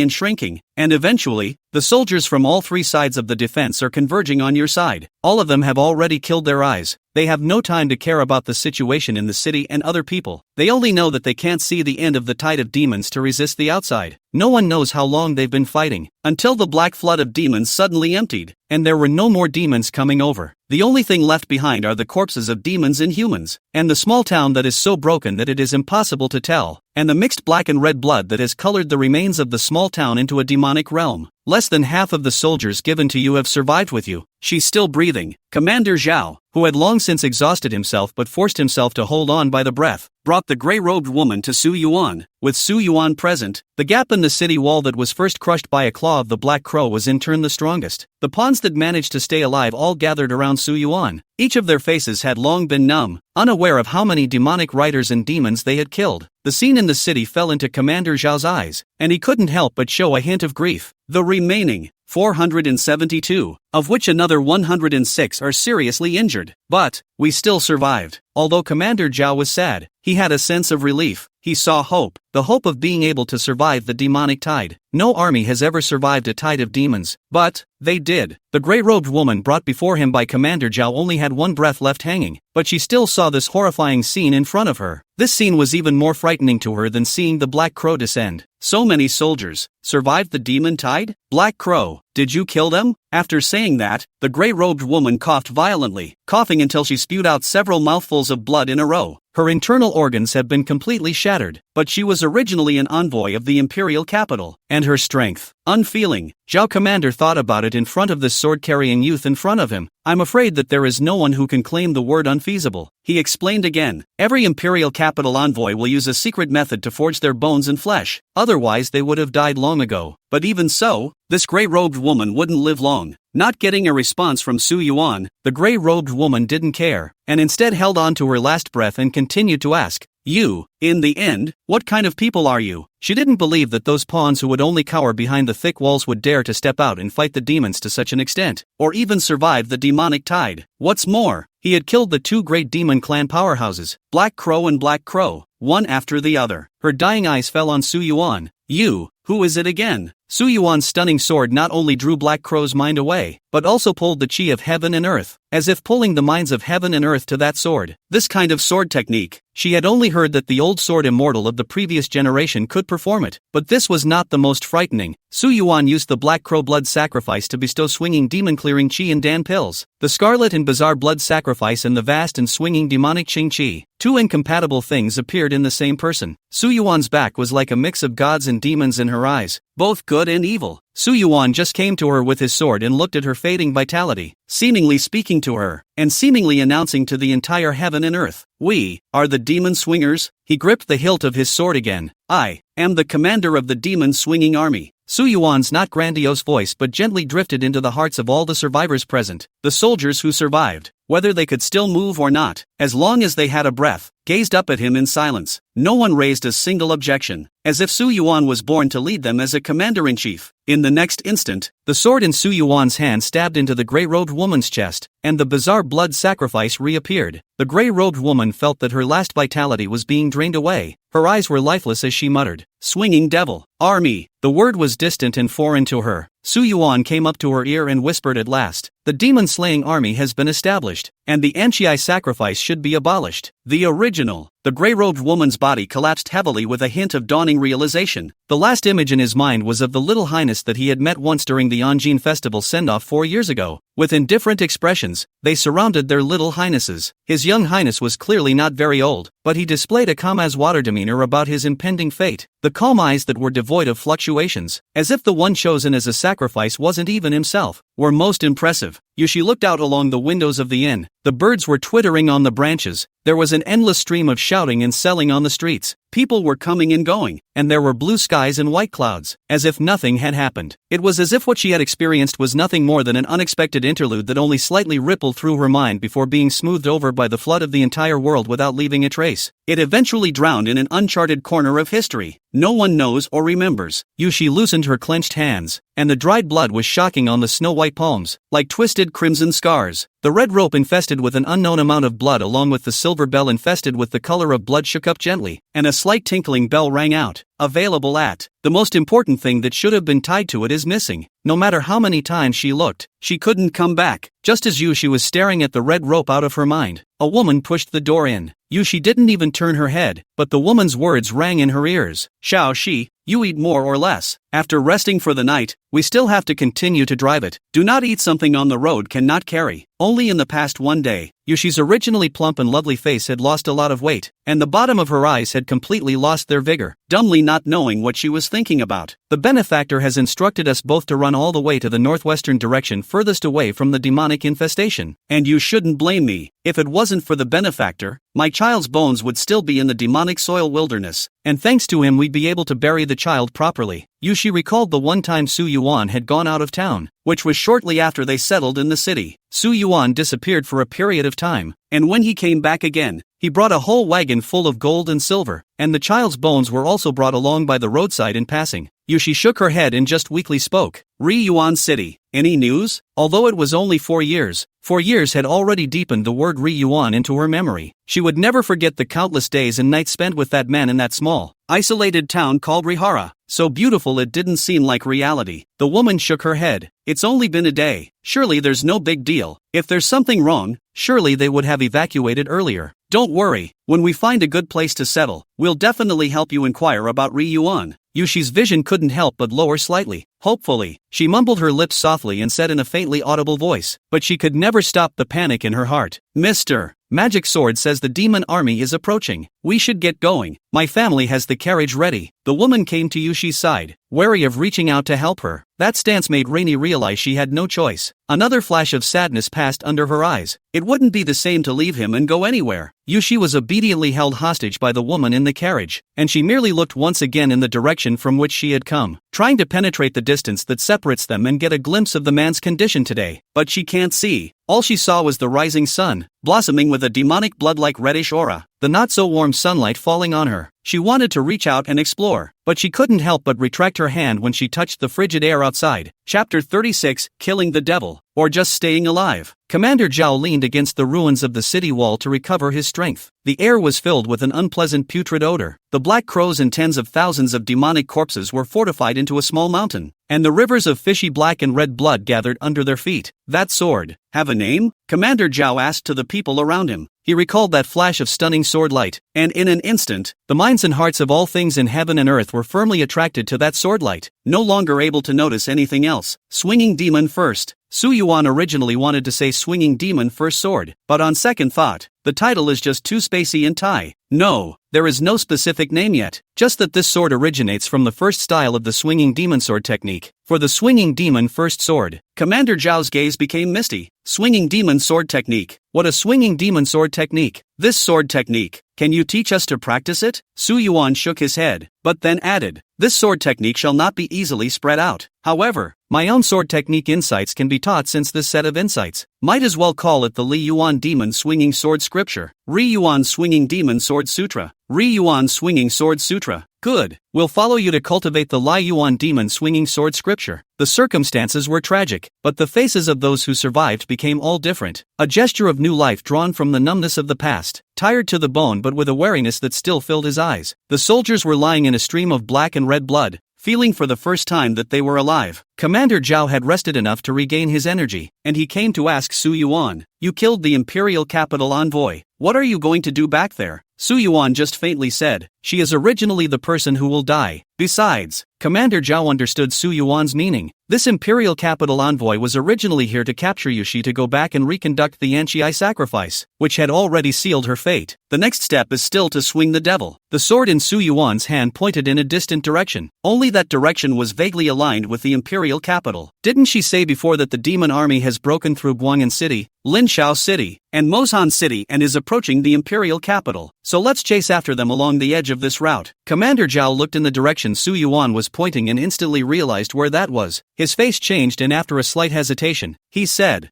[SPEAKER 1] and eventually, the soldiers from all three sides of the defense are converging on your side. All of them have already killed their eyes. They have no time to care about the situation in the city and other people. They only know that they can't see the end of the tide of demons to resist the outside. No one knows how long they've been fighting, until the black flood of demons suddenly emptied, and there were no more demons coming over. The only thing left behind are the corpses of demons and humans, and the small town that is so broken that it is impossible to tell, and the mixed black and red blood that has colored the remains of the small town into a demonic realm. Less than half of the soldiers given to you have survived with you. She's still breathing. Commander Zhao, who had long since exhausted himself but forced himself to hold on by the breath, brought the gray-robed woman to Su Yuan. With Su Yuan present, the gap in the city wall that was first crushed by a claw of the Black Crow was in turn the strongest. The pawns that managed to stay alive all gathered around Su Yuan. Each of their faces had long been numb, unaware of how many demonic riders and demons they had killed. The scene in the city fell into Commander Zhao's eyes, and he couldn't help but show a hint of grief. The remaining 472, of which another 106 are seriously injured. But we still survived. Although Commander Zhao was sad, he had a sense of relief. He saw hope, the hope of being able to survive the demonic tide. No army has ever survived a tide of demons, but they did. The gray-robed woman brought before him by Commander Zhao only had one breath left hanging, but she still saw this horrifying scene in front of her. This scene was even more frightening to her than seeing the Black Crow descend. So many soldiers survived the demon tide? Black Crow, did you kill them? After saying that, the gray-robed woman coughed violently, coughing until she spewed out several mouthfuls of blood in a row. Her internal organs had been completely shattered, but she was originally an envoy of the imperial capital, and her strength, unfeeling. Zhao Commander thought about it in front of this sword-carrying youth in front of him. I'm afraid that there is no one who can claim the word unfeasible. He explained again. Every imperial capital envoy will use a secret method to forge their bones and flesh, otherwise they would have died long ago. But even so, this gray-robed woman wouldn't live long. Not getting a response from Su Yuan, the gray-robed woman didn't care, and instead held on to her last breath and continued to ask, "You, in the end, what kind of people are you?" She didn't believe that those pawns who would only cower behind the thick walls would dare to step out and fight the demons to such an extent, or even survive the demonic tide. What's more, he had killed the two great demon clan powerhouses, Black Crow and Black Crow, one after the other. Her dying eyes fell on Su Yuan. "You, who is it again?" Su Yuan's stunning sword not only drew Black Crow's mind away, but also pulled the chi of heaven and earth. as if pulling the minds of heaven and earth to that sword. This kind of sword technique, she had only heard that the old sword immortal of the previous generation could perform it, but this was not the most frightening. Su Yuan used the black crow blood sacrifice to bestow swinging demon-clearing chi and Dan pills, the scarlet and bizarre blood sacrifice and the vast and swinging demonic Qing chi. Two incompatible things appeared in the same person. Su Yuan's back was like a mix of gods and demons in her eyes, both good and evil. Su Yuan just came to her with his sword and looked at her fading vitality, seemingly speaking to her, and seemingly announcing to the entire heaven and earth, "We are the demon swingers." He gripped the hilt of his sword again. "I am the commander of the demon swinging army." Su Yuan's not grandiose voice but gently drifted into the hearts of all the survivors present, the soldiers who survived, whether they could still move or not, as long as they had a breath, gazed up at him in silence. No one raised a single objection, as if Su Yuan was born to lead them as a commander-in-chief. In the next instant, the sword in Su Yuan's hand stabbed into the grey-robed woman's chest, and the bizarre blood sacrifice reappeared. The grey-robed woman felt that her last vitality was being drained away. Her eyes were lifeless as she muttered, "Swinging devil, army." The word was distant and foreign to her. Su Yuan came up to her ear and whispered at last, "The demon-slaying army has been established, and the Anchi sacrifice should be abolished. The original." The grey-robed woman's body collapsed heavily with a hint of dawning realization. The last image in his mind was of the little highness that he had met once during the Anjin festival send-off 4 years ago. With indifferent expressions, they surrounded their little highnesses. His young highness was clearly not very old, but he displayed a calm-as-water demeanor about his impending fate. The calm eyes that were devoid of fluctuations, as if the one chosen as a sacrifice wasn't even himself, were most impressive. Yushi looked out along the windows of the inn. The birds were twittering on the branches. There was an endless stream of shouting and selling on the streets. People were coming and going, and there were blue skies and white clouds, as if nothing had happened. It was as if what she had experienced was nothing more than an unexpected interlude that only slightly rippled through her mind before being smoothed over by the flood of the entire world without leaving a trace. It eventually drowned in an uncharted corner of history. No one knows or remembers. Yushi loosened her clenched hands, and the dried blood was shocking on the snow-white palms, like twisted crimson scars. The red rope infested with an unknown amount of blood along with the silver bell infested with the color of blood shook up gently, and a slight tinkling bell rang out. Available at. The most important thing that should have been tied to it is missing. No matter how many times she looked, she couldn't come back. Just as Yushi was staring at the red rope out of her mind, a woman pushed the door in. Yushi didn't even turn her head, but the woman's words rang in her ears. "Shao Shi, you eat more or less. After resting for the night, we still have to continue to drive it. Do not eat something on the road cannot carry." Only in the past one day, Yushi's originally plump and lovely face had lost a lot of weight, and the bottom of her eyes had completely lost their vigor. Dumbly not knowing what she was thinking about, the benefactor has instructed us both to run all the way to the northwestern direction furthest away from the demonic infestation. And you shouldn't blame me. If it wasn't for the benefactor, my child's bones would still be in the demonic soil wilderness, and thanks to him we'd be able to bury the child properly. Yushi recalled the one time Su Yuan had gone out of town, which was shortly after they settled in the city. Su Yuan disappeared for a period of time, and when he came back again, he brought a whole wagon full of gold and silver, and the child's bones were also brought along by the roadside in passing. Yushi shook her head and just weakly spoke. Yuan City. Any news? Although it was only 4 years, 4 years had already deepened the word Yuan into her memory. She would never forget the countless days and nights spent with that man in that small, isolated town called Rihara. So beautiful it didn't seem like reality. The woman shook her head. It's only been a day. Surely there's no big deal. If there's something wrong, surely they would have evacuated earlier. Don't worry, when we find a good place to settle, we'll definitely help you inquire about Yuan. Yushi's vision couldn't help but lower slightly. Hopefully, she mumbled her lips softly and said in a faintly audible voice, but she could never stop the panic in her heart. "Mr. Magic Sword says the demon army is approaching. We should get going. My family has the carriage ready." The woman came to Yushi's side, wary of reaching out to help her. That stance made Rainy realize she had no choice. Another flash of sadness passed under her eyes. It wouldn't be the same to leave him and go anywhere. Yushi was obediently held hostage by the woman in the carriage, and she merely looked once again in the direction from which she had come, trying to penetrate the distance that separates them and get a glimpse of the man's condition today. But she can't see. All she saw was the rising sun, blossoming with a demonic blood-like reddish aura, the not-so-warm sunlight falling on her. She wanted to reach out and explore, but she couldn't help but retract her hand when she touched the frigid air outside. Chapter 36, Killing the Devil, or Just Staying Alive. Commander Zhao leaned against the ruins of the city wall to recover his strength. The air was filled with an unpleasant putrid odor. The black crows and tens of thousands of demonic corpses were fortified into a small mountain, and the rivers of fishy black and red blood gathered under their feet. That sword have a name? Commander Zhao asked to the people around him. He recalled that flash of stunning sword light, and in an instant, the minds and hearts of all things in heaven and earth were firmly attracted to that sword light, no longer able to notice anything else. Swinging demon first. Su Yuan originally wanted to say swinging demon first sword, but on second thought, the title is just too spacey and Thai. No, there is no specific name yet, just that this sword originates from the first style of the swinging demon sword technique. For the swinging demon first sword, Commander Zhao's gaze became misty. Swinging demon sword technique. What a swinging demon sword technique. This sword technique, can you teach us to practice it? Su Yuan shook his head, but then added, this sword technique shall not be easily spread out. However, my own sword technique insights can be taught since this set of insights. Might as well call it the Li Yuan Demon Swinging Sword Scripture. Ri Yuan Swinging Demon Sword Sutra. Ri Yuan Swinging Sword Sutra. Good. We'll follow you to cultivate the Li Yuan Demon Swinging Sword Scripture. The circumstances were tragic, but the faces of those who survived became all different. A gesture of new life drawn from the numbness of the past. Tired to the bone but with a wariness that still filled his eyes. The soldiers were lying in a stream of black and red blood, feeling for the first time that they were alive. Commander Zhao had rested enough to regain his energy, and he came to ask Su Yuan, you killed the imperial capital envoy. What are you going to do back there? Su Yuan just faintly said, she is originally the person who will die. Besides, Commander Zhao understood Su Yuan's meaning. This imperial capital envoy was originally here to capture Yushi to go back and reconduct the Yanqiai sacrifice, which had already sealed her fate. The next step is still to swing the devil. The sword in Su Yuan's hand pointed in a distant direction. Only that direction was vaguely aligned with the imperial capital. Didn't she say before that the demon army has broken through Guang'an City, Linshao City, and Moshan City and is approaching the imperial capital? So let's chase after them along the edge of this route. Commander Zhao looked in the direction Su Yuan was pointing and instantly realized where that was. His face changed and after a slight hesitation, he said,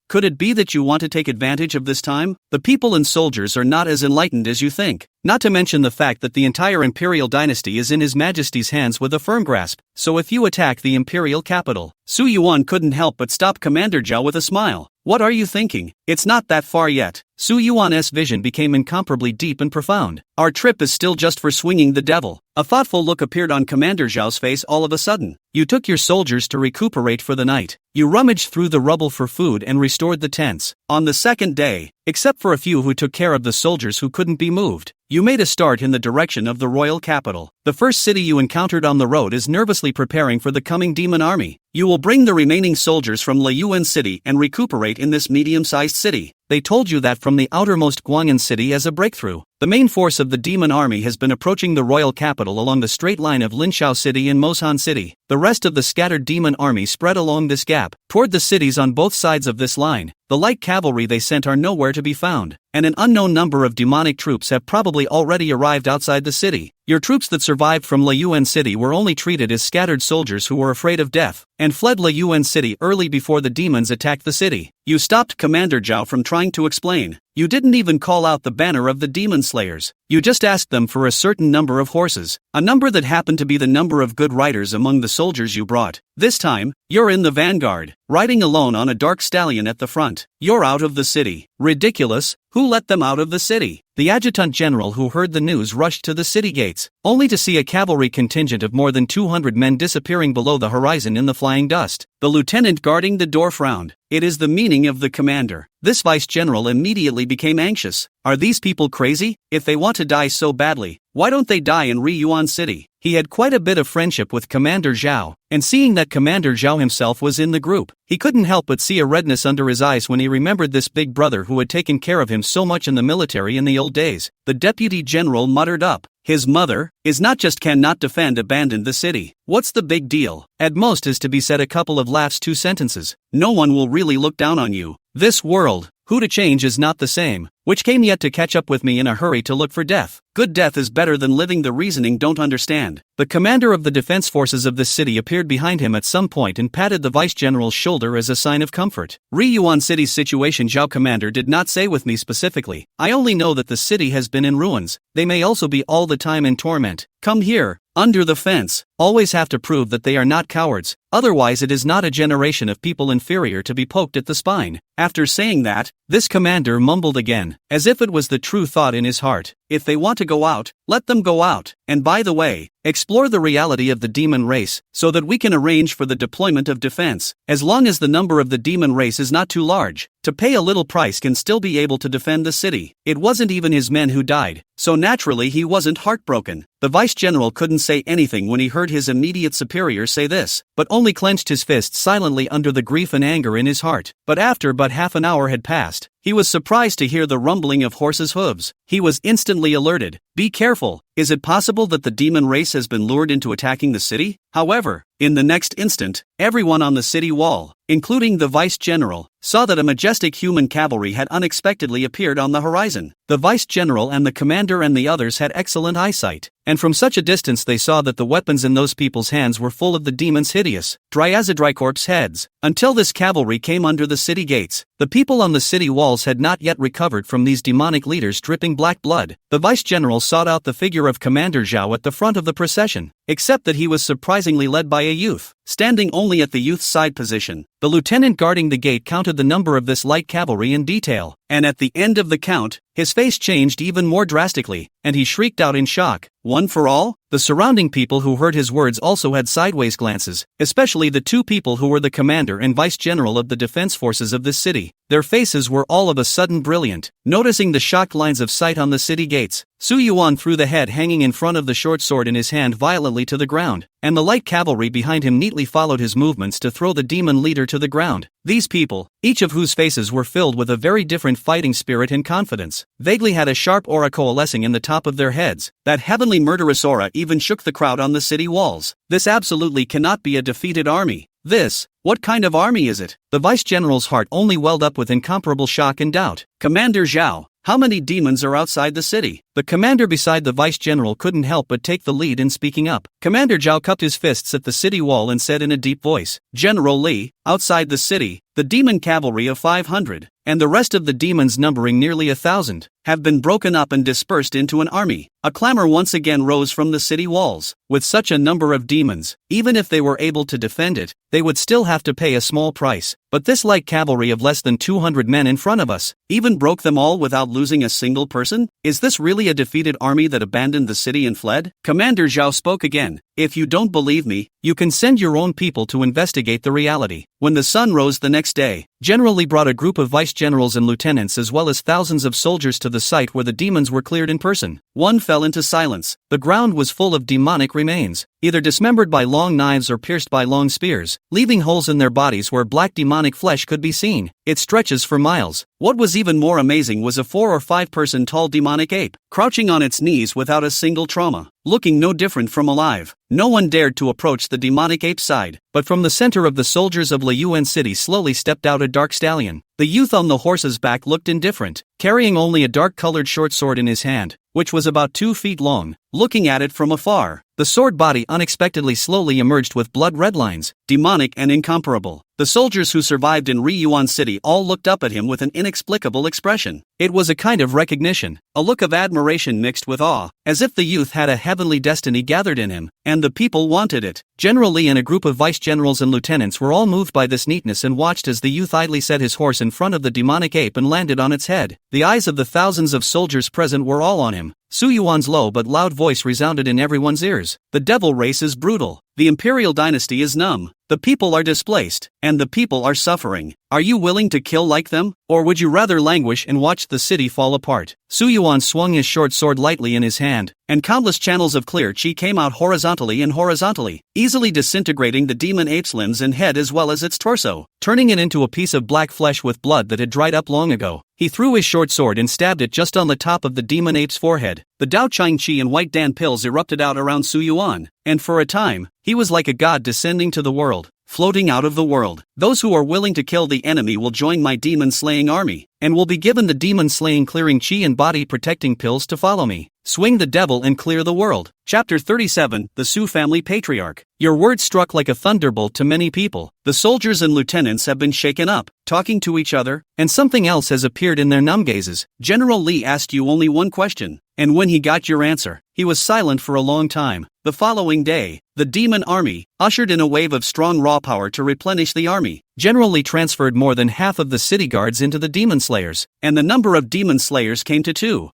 [SPEAKER 1] could it be that you want to take advantage of this time? The people and soldiers are not as enlightened as you think. Not to mention the fact that the entire imperial dynasty is in His Majesty's hands with a firm grasp, so if you attack the imperial capital, Su Yuan couldn't help but stop Commander Zhao with a smile. What are you thinking? It's not that far yet. Su Yuan's vision became incomparably deep and profound. Our trip is still just for swinging the devil. A thoughtful look appeared on Commander Zhao's face all of a sudden. You took your soldiers to recuperate for the night. You rummaged through the rubble for food and restored the tents. On the second day, except for a few who took care of the soldiers who couldn't be moved, you made a start in the direction of the royal capital. The first city you encountered on the road is nervously preparing for the coming demon army. You will bring the remaining soldiers from Yuan City and recuperate in this medium-sized city. They told you that from the outermost Guang'an City as a breakthrough. The main force of the demon army has been approaching the royal capital along the straight line of Linshao City and Moshan City. The rest of the scattered demon army spread along this gap, toward the cities on both sides of this line. The light cavalry they sent are nowhere to be found, and an unknown number of demonic troops have probably already arrived outside the city. Your troops that survived from Yuan City were only treated as scattered soldiers who were afraid of death, and fled Yuan City early before the demons attacked the city. You stopped Commander Zhao from trying to explain. You didn't even call out the banner of the demon slayers. You just asked them for a certain number of horses, a number that happened to be the number of good riders among the soldiers you brought. This time, you're in the vanguard, riding alone on a dark stallion at the front. You're out of the city. Ridiculous. Who let them out of the city? The adjutant general who heard the news rushed to the city gates, only to see a cavalry contingent of more than 200 men disappearing below the horizon in the flying dust. The lieutenant guarding the door frowned. It is the meaning of the commander. This vice general immediately became anxious. Are these people crazy? If they want to die so badly, why don't they die in Yuan City? He had quite a bit of friendship with Commander Zhao, and seeing that Commander Zhao himself was in the group, he couldn't help but see a redness under his eyes when he remembered this big brother who had taken care of him so much in the military in the old days. The deputy general muttered up. His mother is not just cannot defend abandoned the city. What's the big deal? At most is to be said a couple of laughs 2 sentences. No one will really look down on you. This world, who to change is not the same, which came yet to catch up with me in a hurry to look for death. Good death is better than living the reasoning don't understand. The commander of the defense forces of this city appeared behind him at some point and patted the vice general's shoulder as a sign of comfort. Yuan City's situation Zhao commander did not say with me specifically. I only know that the city has been in ruins. They may also be all the time in torment. Come here, under the fence. always have to prove that they are not cowards, otherwise it is not a generation of people inferior to be poked at the spine. After saying that, this commander mumbled again, as if it was the true thought in his heart. If they want to go out, let them go out, and by the way, explore the reality of the demon race, so that we can arrange for the deployment of defense, as long as the number of the demon race is not too large. To pay a little price can still be able to defend the city. It wasn't even his men who died, so naturally he wasn't heartbroken. The vice general couldn't say anything when he heard his immediate superior say this, but only clenched his fists silently under the grief and anger in his heart. But after but half an hour had passed, he was surprised to hear the rumbling of horses' hooves. He was instantly alerted. Be careful, is it possible that the demon race has been lured into attacking the city? However, in the next instant, everyone on the city wall, including the vice general, saw that a majestic human cavalry had unexpectedly appeared on the horizon. The vice general and the commander and the others had excellent eyesight, and from such a distance they saw that the weapons in those people's hands were full of the demon's hideous, Dryazadrycorp's heads. Until this cavalry came under the city gates, the people on the city walls had not yet recovered from these demonic leaders dripping black blood. The vice general sought out the figure of Commander Zhao at the front of the procession, except that he was surprisingly led by a youth, standing only at the youth's side position. The lieutenant guarding the gate counted the number of this light cavalry in detail, and at the end of the count, his face changed even more drastically, and he shrieked out in shock, "One for all?" The surrounding people who heard his words also had sideways glances, especially the two people who were the commander and vice general of the defense forces of this city. Their faces were all of a sudden brilliant. Noticing the shocked lines of sight on the city gates, Yuan threw the head hanging in front of the short sword in his hand violently to the ground, and the light cavalry behind him neatly followed his movements to throw the demon leader to the ground. These people, each of whose faces were filled with a very different fighting spirit and confidence, vaguely had a sharp aura coalescing in the top of their heads. That heavenly murderous aura even shook the crowd on the city walls. This absolutely cannot be a defeated army. What kind of army is it? The vice general's heart only welled up with incomparable shock and doubt. Commander Zhao, how many demons are outside the city? The commander beside the vice general couldn't help but take the lead in speaking up. Commander Zhao cupped his fists at the city wall and said in a deep voice, "General Li, outside the city, the demon cavalry of 500, and the rest of the demons numbering nearly 1,000, have been broken up and dispersed into an army." A clamor once again rose from the city walls. With such a number of demons, even if they were able to defend it, they would still have to pay a small price. But this light cavalry of less than 200 men in front of us, even broke them all without losing a single person? Is this really a defeated army that abandoned the city and fled? Commander Zhao spoke again. "If you don't believe me, you can send your own people to investigate the reality." When the sun rose the next day, General Li brought a group of vice generals and lieutenants as well as thousands of soldiers to the site where the demons were cleared in person. One fell into silence. The ground was full of demonic remains, either dismembered by long knives or pierced by long spears, leaving holes in their bodies where black demonic flesh could be seen. It stretches for miles. What was even more amazing was a 4 or 5 person tall demonic ape, crouching on its knees without a single trauma, looking no different from alive. No one dared to approach the demonic ape's side, but from the center of the soldiers of Yuan city slowly stepped out a dark stallion. The youth on the horse's back looked indifferent, carrying only a dark-colored short sword in his hand, which was about 2 feet long. Looking at it from afar, the sword body unexpectedly slowly emerged with blood-red lines, demonic and incomparable. The soldiers who survived in Yuan city all looked up at him with an inexplicable expression. It was a kind of recognition, a look of admiration mixed with awe, as if the youth had a heavenly destiny gathered in him, and the people wanted it. General Li and a group of vice generals and lieutenants were all moved by this neatness and watched as the youth idly set his horse in front of the demonic ape and landed on its head. The eyes of the thousands of soldiers present were all on him. Yuan's low but loud voice resounded in everyone's ears. "The devil race is brutal. The imperial dynasty is numb. The people are displaced, and the people are suffering. Are you willing to kill like them, or would you rather languish and watch the city fall apart?" Yuan swung his short sword lightly in his hand, and countless channels of clear chi came out horizontally, easily disintegrating the demon ape's limbs and head as well as its torso, turning it into a piece of black flesh with blood that had dried up long ago. He threw his short sword and stabbed it just on the top of the demon ape's forehead. The Dao Chang Chi and white Dan pills erupted out around Yuan, and for a time, he was like a god descending to the world, floating out of the world. "Those who are willing to kill the enemy will join my demon-slaying army, and will be given the demon-slaying clearing chi and body-protecting pills to follow me. Swing the devil and clear the world." Chapter 37, The Su Family Patriarch. Your words struck like a thunderbolt to many people. The soldiers and lieutenants have been shaken up, talking to each other, and something else has appeared in their numb gazes. General Li asked you only one question, and when he got your answer, he was silent for a long time. The following day, the demon army ushered in a wave of strong raw power to replenish the army. General Li transferred more than half of the city guards into the demon slayers, and the number of demon slayers came to 2,000.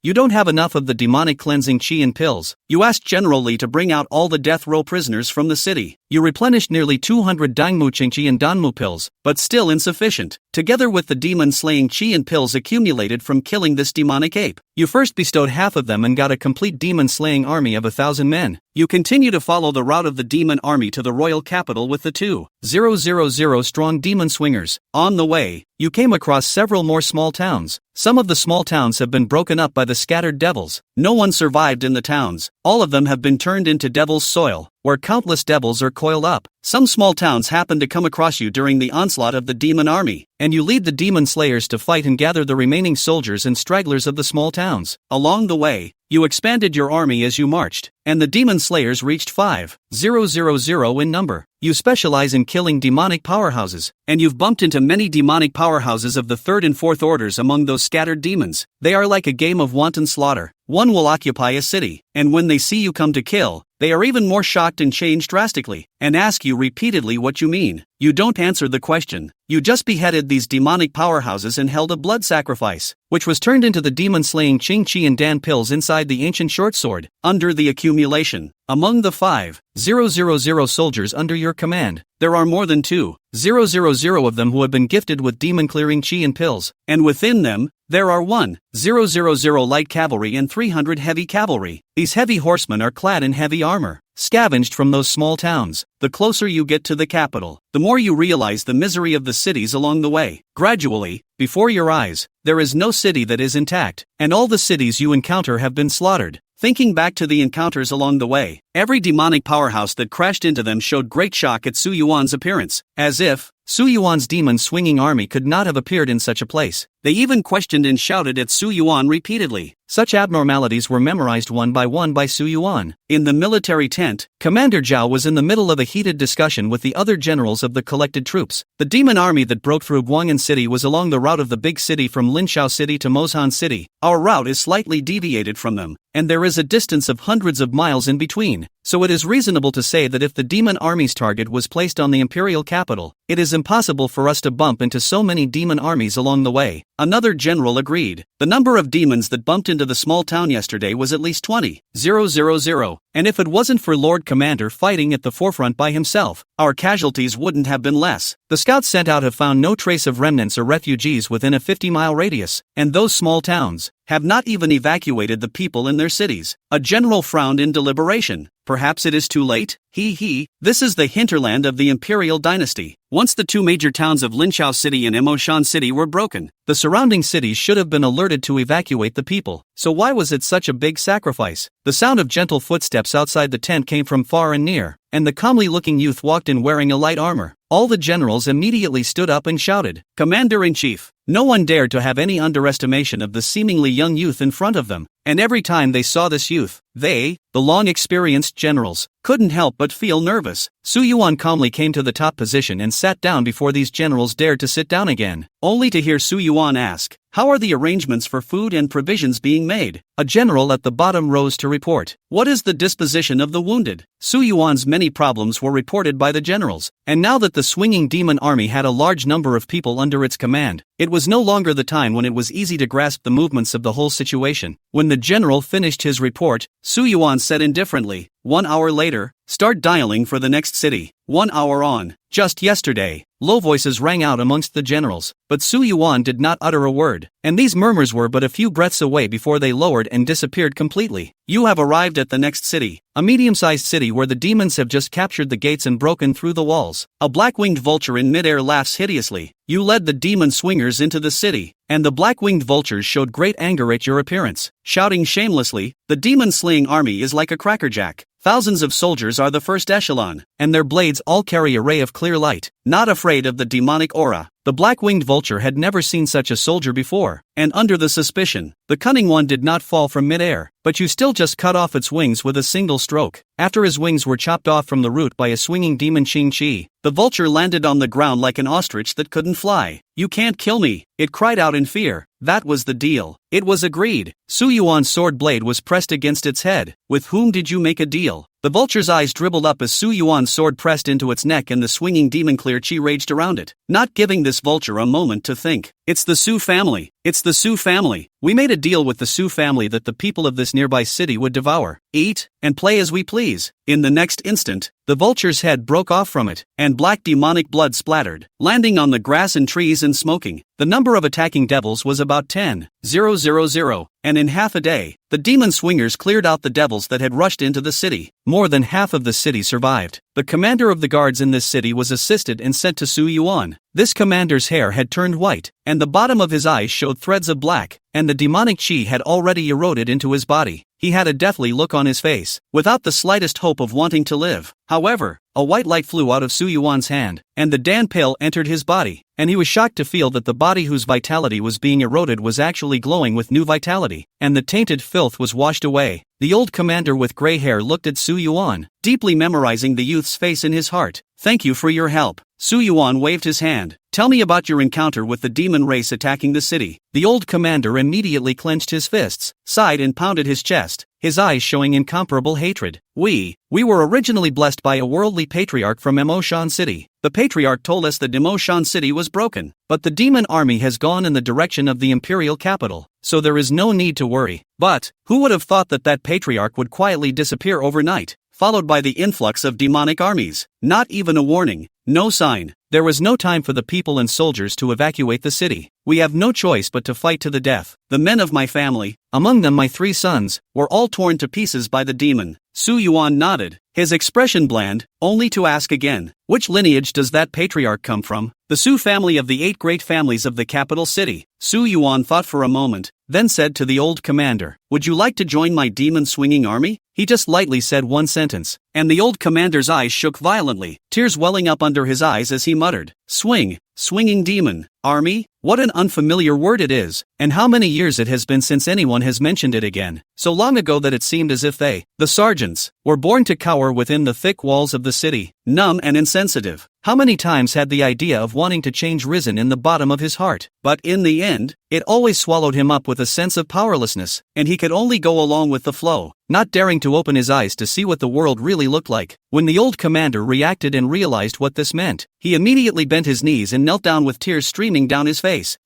[SPEAKER 1] You don't have enough of the demonic cleansing chi and pills. You asked General Li to bring out all the death row prisoners from the city. You replenished nearly 200 Dangmu Qingqi and Danmu pills, but still insufficient. Together with the demon slaying chi and pills accumulated from killing this demonic ape, you first bestowed half of them and got a complete demon slaying army of 1,000 men. You continue to follow the route of the demon army to the royal capital with the 2,000 strong demon swingers. On the way, you came across several more small towns. Some of the small towns have been broken up by the scattered devils. No one survived in the towns. All of them have been turned into devil's soil, where countless devils are coiled up. Some small towns happen to come across you during the onslaught of the demon army, and you lead the demon slayers to fight and gather the remaining soldiers and stragglers of the small towns. Along the way, you expanded your army as you marched, and the demon slayers reached 5,000 in number. You specialize in killing demonic powerhouses, and you've bumped into many demonic powerhouses of the third and fourth orders among those scattered demons. They are like a game of wanton slaughter. One will occupy a city, and when they see you come to kill, they are even more shocked and change drastically, and ask you repeatedly what you mean. You don't answer the question. You just beheaded these demonic powerhouses and held a blood sacrifice, which was turned into the demon-slaying Qingqi and Dan pills inside the ancient short sword. Under the accumulation, among the 5,000 soldiers under your command, there are more than 2,000 of them who have been gifted with demon-clearing chi and pills, and within them, there are 1,000 light cavalry and 300 heavy cavalry. These heavy horsemen are clad in heavy armor, scavenged from those small towns. The closer you get to the capital, the more you realize the misery of the cities along the way. Gradually, before your eyes, there is no city that is intact, and all the cities you encounter have been slaughtered. Thinking back to the encounters along the way, every demonic powerhouse that crashed into them showed great shock at Su Yuan's appearance, as if Su Yuan's demon-swinging army could not have appeared in such a place. They even questioned and shouted at Su Yuan repeatedly. Such abnormalities were memorized one by Su Yuan. In the military tent, Commander Zhao was in the middle of a heated discussion with the other generals of the collected troops. The demon army that broke through Guang'an City was along the route of the big city from Linshao City to Moshan City. Our route is slightly deviated from them, and there is a distance of hundreds of miles in between. So it is reasonable to say that if the demon army's target was placed on the imperial capital, it is impossible for us to bump into so many demon armies along the way. Another general agreed. The number of demons that bumped into the small town yesterday was at least 20,000, and if it wasn't for Lord Commander fighting at the forefront by himself, our casualties wouldn't have been less. The scouts sent out have found no trace of remnants or refugees within a 50-mile radius, and those small towns have not even evacuated the people in their cities. A general frowned in deliberation. Perhaps it is too late? This is the hinterland of the imperial dynasty. Once the two major towns of Linshao City and Emoshan City were broken, the surrounding cities should have been alerted to evacuate the people. So why was it such a big sacrifice? The sound of gentle footsteps outside the tent came from far and near, and the comely-looking youth walked in wearing a light armor. All the generals immediately stood up and shouted, "Commander-in-Chief!" No one dared to have any underestimation of the seemingly young youth in front of them, and every time they saw this youth, they, the long-experienced generals, couldn't help but feel nervous. Su Yuan calmly came to the top position and sat down before these generals dared to sit down again, only to hear Su Yuan ask, "How are the arrangements for food and provisions being made?" A general at the bottom rose to report, "What is the disposition of the wounded?" Su Yuan's many problems were reported by the generals, and now that the swinging demon army had a large number of people under its command, it was no longer the time when it was easy to grasp the movements of the whole situation. When the general finished his report, Su Yuan said indifferently, 1 hour later, start dialing for the next city. 1 hour on. Just yesterday, low voices rang out amongst the generals, but Su Yuan did not utter a word, and these murmurs were but a few breaths away before they lowered and disappeared completely. You have arrived at the next city, a medium-sized city where the demons have just captured the gates and broken through the walls. A black-winged vulture in midair laughs hideously. You led the demon swingers into the city, and the black-winged vultures showed great anger at your appearance, shouting shamelessly, "The demon-slaying army is like a crackerjack. Thousands of soldiers are the first echelon, and their blades all carry a ray of clear light, not afraid of the demonic aura." The black-winged vulture had never seen such a soldier before, and under the suspicion, the cunning one did not fall from midair, but you still just cut off its wings with a single stroke. After his wings were chopped off from the root by a swinging demon Qing Chi, the vulture landed on the ground like an ostrich that couldn't fly. "You can't kill me," it cried out in fear. That was the deal. It was agreed. Su Yuan's sword blade was pressed against its head. "With whom did you make a deal?" The vulture's eyes dribbled up as Su Yuan's sword pressed into its neck and the swinging demon clear chi raged around it, not giving this vulture a moment to think. "It's the Su family. It's the Su family. We made a deal with the Su family that the people of this nearby city would devour, eat, and play as we please." In the next instant, the vulture's head broke off from it, and black demonic blood splattered, landing on the grass and trees and smoking. The number of attacking devils was about 10,000, and in half a day, the demon swingers cleared out the devils that had rushed into the city. More than half of the city survived. The commander of the guards in this city was assisted and sent to Su Yuan. This commander's hair had turned white, and the bottom of his eyes showed threads of black, and the demonic chi had already eroded into his body. He had a deathly look on his face, without the slightest hope of wanting to live. However, a white light flew out of Su Yuan's hand, and the Dan pill entered his body, and he was shocked to feel that the body whose vitality was being eroded was actually glowing with new vitality, and the tainted filth was washed away. The old commander with gray hair looked at Su Yuan, deeply memorizing the youth's face in his heart. "Thank you for your help." Su Yuan waved his hand. "Tell me about your encounter with the demon race attacking the city." The old commander immediately clenched his fists, sighed and pounded his chest, his eyes showing incomparable hatred. We were originally blessed by a worldly patriarch from Emoshan City. The patriarch told us that Emoshan City was broken, but the demon army has gone in the direction of the imperial capital, so there is no need to worry. But who would have thought that that patriarch would quietly disappear overnight, followed by the influx of demonic armies? Not even a warning, no sign. There was no time for the people and soldiers to evacuate the city. We have no choice but to fight to the death. The men of my family, among them my 3 sons, were all torn to pieces by the demon. Su Yuan nodded, his expression bland, only to ask again, "Which lineage does that patriarch come from?" "The Su family of the 8 great families of the capital city." Su Yuan thought for a moment, then said to the old commander, "Would you like to join my demon-swinging army?" He just lightly said one sentence, and the old commander's eyes shook violently, tears welling up under his eyes as he muttered, "Swinging demon, army? What an unfamiliar word it is, and how many years it has been since anyone has mentioned it again. So long ago that it seemed as if they, the sergeants, were born to cower within the thick walls of the city, numb and insensitive. How many times had the idea of wanting to change risen in the bottom of his heart? But in the end, it always swallowed him up with a sense of powerlessness, and he could only go along with the flow, not daring to open his eyes to see what the world really looked like. When the old commander reacted and realized what this meant, he immediately bent his knees and knelt down with tears streaming down his face.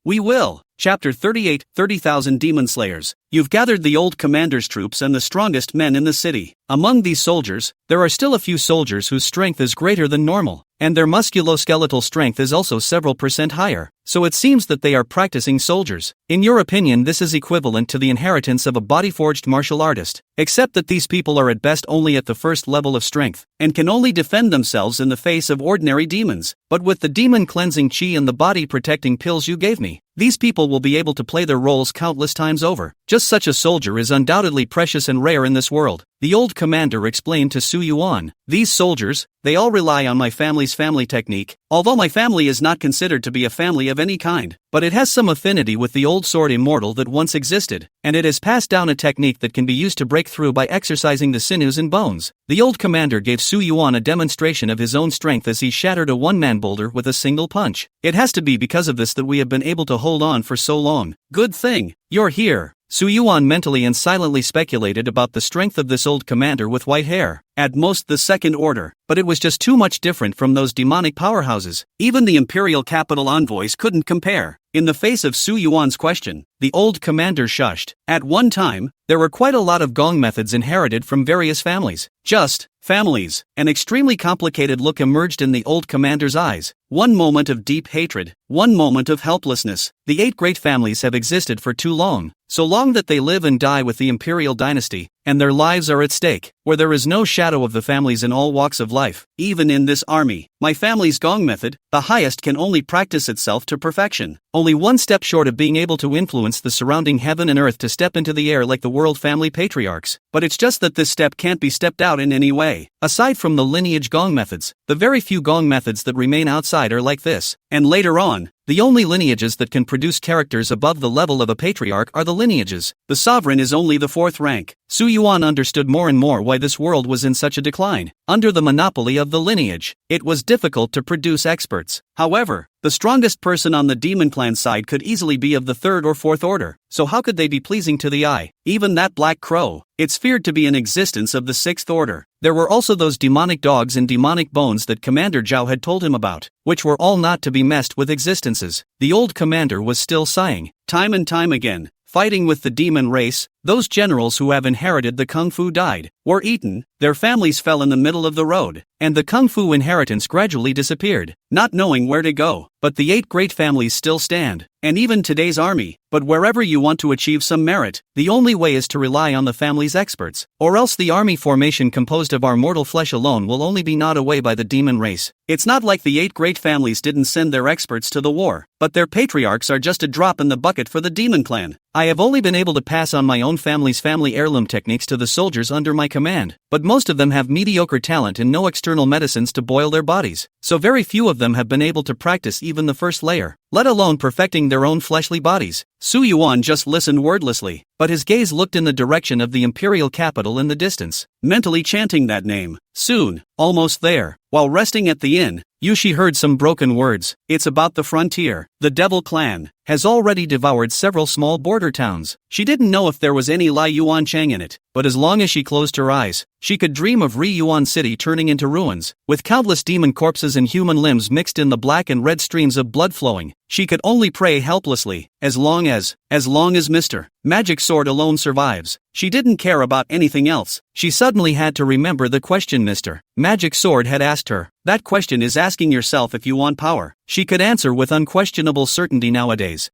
[SPEAKER 1] We will. Chapter 38, 30,000 Demon Slayers. You've gathered the old commander's troops and the strongest men in the city. Among these soldiers, there are still a few soldiers whose strength is greater than normal, and their musculoskeletal strength is also several percent higher, so it seems that they are practicing soldiers. In your opinion, this is equivalent to the inheritance of a body-forged martial artist, except that these people are at best only at the first level of strength, and can only defend themselves in the face of ordinary demons. But with the demon cleansing chi and the body protecting pills you gave me, these people will be able to play their roles countless times over. Just such a soldier is undoubtedly precious and rare in this world. The old commander explained to Su Yuan. These soldiers, they all rely on my family's family technique, although my family is not considered to be a family of any kind, but it has some affinity with the old sword immortal that once existed, and it has passed down a technique that can be used to break through by exercising the sinews and bones. The old commander gave Su Yuan a demonstration of his own strength as he shattered a one-man boulder with a single punch. It has to be because of this that we have been able to hold on for so long. Good thing you're here. Su Yuan mentally and silently speculated about the strength of this old commander with white hair, at most the second order, but it was just too much different from those demonic powerhouses. Even the imperial capital envoys couldn't compare. In the face of Su Yuan's question, the old commander shushed. At one time, there were quite a lot of gong methods inherited from various families. Just families. An extremely complicated look emerged in the old commander's eyes. One moment of deep hatred, one moment of helplessness. The 8 great families have existed for too long, so long that they live and die with the imperial dynasty, and their lives are at stake, where there is no shadow of the families in all walks of life. Even in this army, my family's gong method, the highest, can only practice itself to perfection. Only one step short of being able to influence the surrounding heaven and earth to step into the air like the world family patriarchs. But it's just that this step can't be stepped out in any way. Aside from the lineage gong methods, the very few gong methods that remain outside are like this. And later on, The only lineages that can produce characters above the level of a patriarch are the lineages. The sovereign is only the fourth rank. Su Yuan understood more and more why this world was in such a decline. Under the monopoly of the lineage, it was difficult to produce experts. However, the strongest person on the demon clan side could easily be of the third or fourth order, so how could they be pleasing to the eye? Even that black crow, it's feared to be an existence of the sixth order. There were also those demonic dogs and demonic bones that Commander Zhao had told him about, which were all not to be messed with existences. The old commander was still sighing, time and time again. Fighting with the demon race, those generals who have inherited the kung fu died, were eaten, their families fell in the middle of the road, and the kung fu inheritance gradually disappeared, not knowing where to go. But the 8 great families still stand, and even today's army. But wherever you want to achieve some merit, the only way is to rely on the family's experts, or else the army formation composed of our mortal flesh alone will only be gnawed away by the demon race. It's not like the 8 great families didn't send their experts to the war, but their patriarchs are just a drop in the bucket for the demon clan. I have only been able to pass on my own family's family heirloom techniques to the soldiers under my command, but most of them have mediocre talent and no external medicines to boil their bodies, so very few of them have been able to practice even the first layer, let alone perfecting their own fleshly bodies. Su Yuan just listened wordlessly, but his gaze looked in the direction of the imperial capital in the distance, mentally chanting that name. Soon, almost there, while resting at the inn, Yushi heard some broken words. It's about the frontier. The Devil Clan has already devoured several small border towns. She didn't know if there was any Lai Yuan Chang in it, but as long as she closed her eyes, she could dream of Yuan City turning into ruins, with countless demon corpses and human limbs mixed in the black and red streams of blood flowing. She could only pray helplessly, as long as Mr. Magic Sword alone survives. She didn't care about anything else. She suddenly had to remember the question Mr. Magic Sword had asked her. That question is asking yourself if you want power. She could answer with unquestionable certainty nowadays.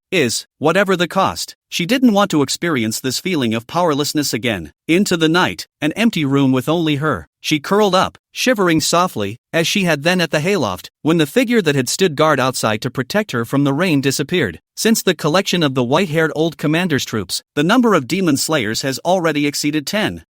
[SPEAKER 1] Whatever the cost. She didn't want to experience this feeling of powerlessness again. Into the night, an empty room with only her. She curled up, shivering softly, as she had then at the hayloft, when the figure that had stood guard outside to protect her from the rain disappeared. Since the collection of the white-haired old commander's troops, the number of demon slayers has already exceeded 10,000.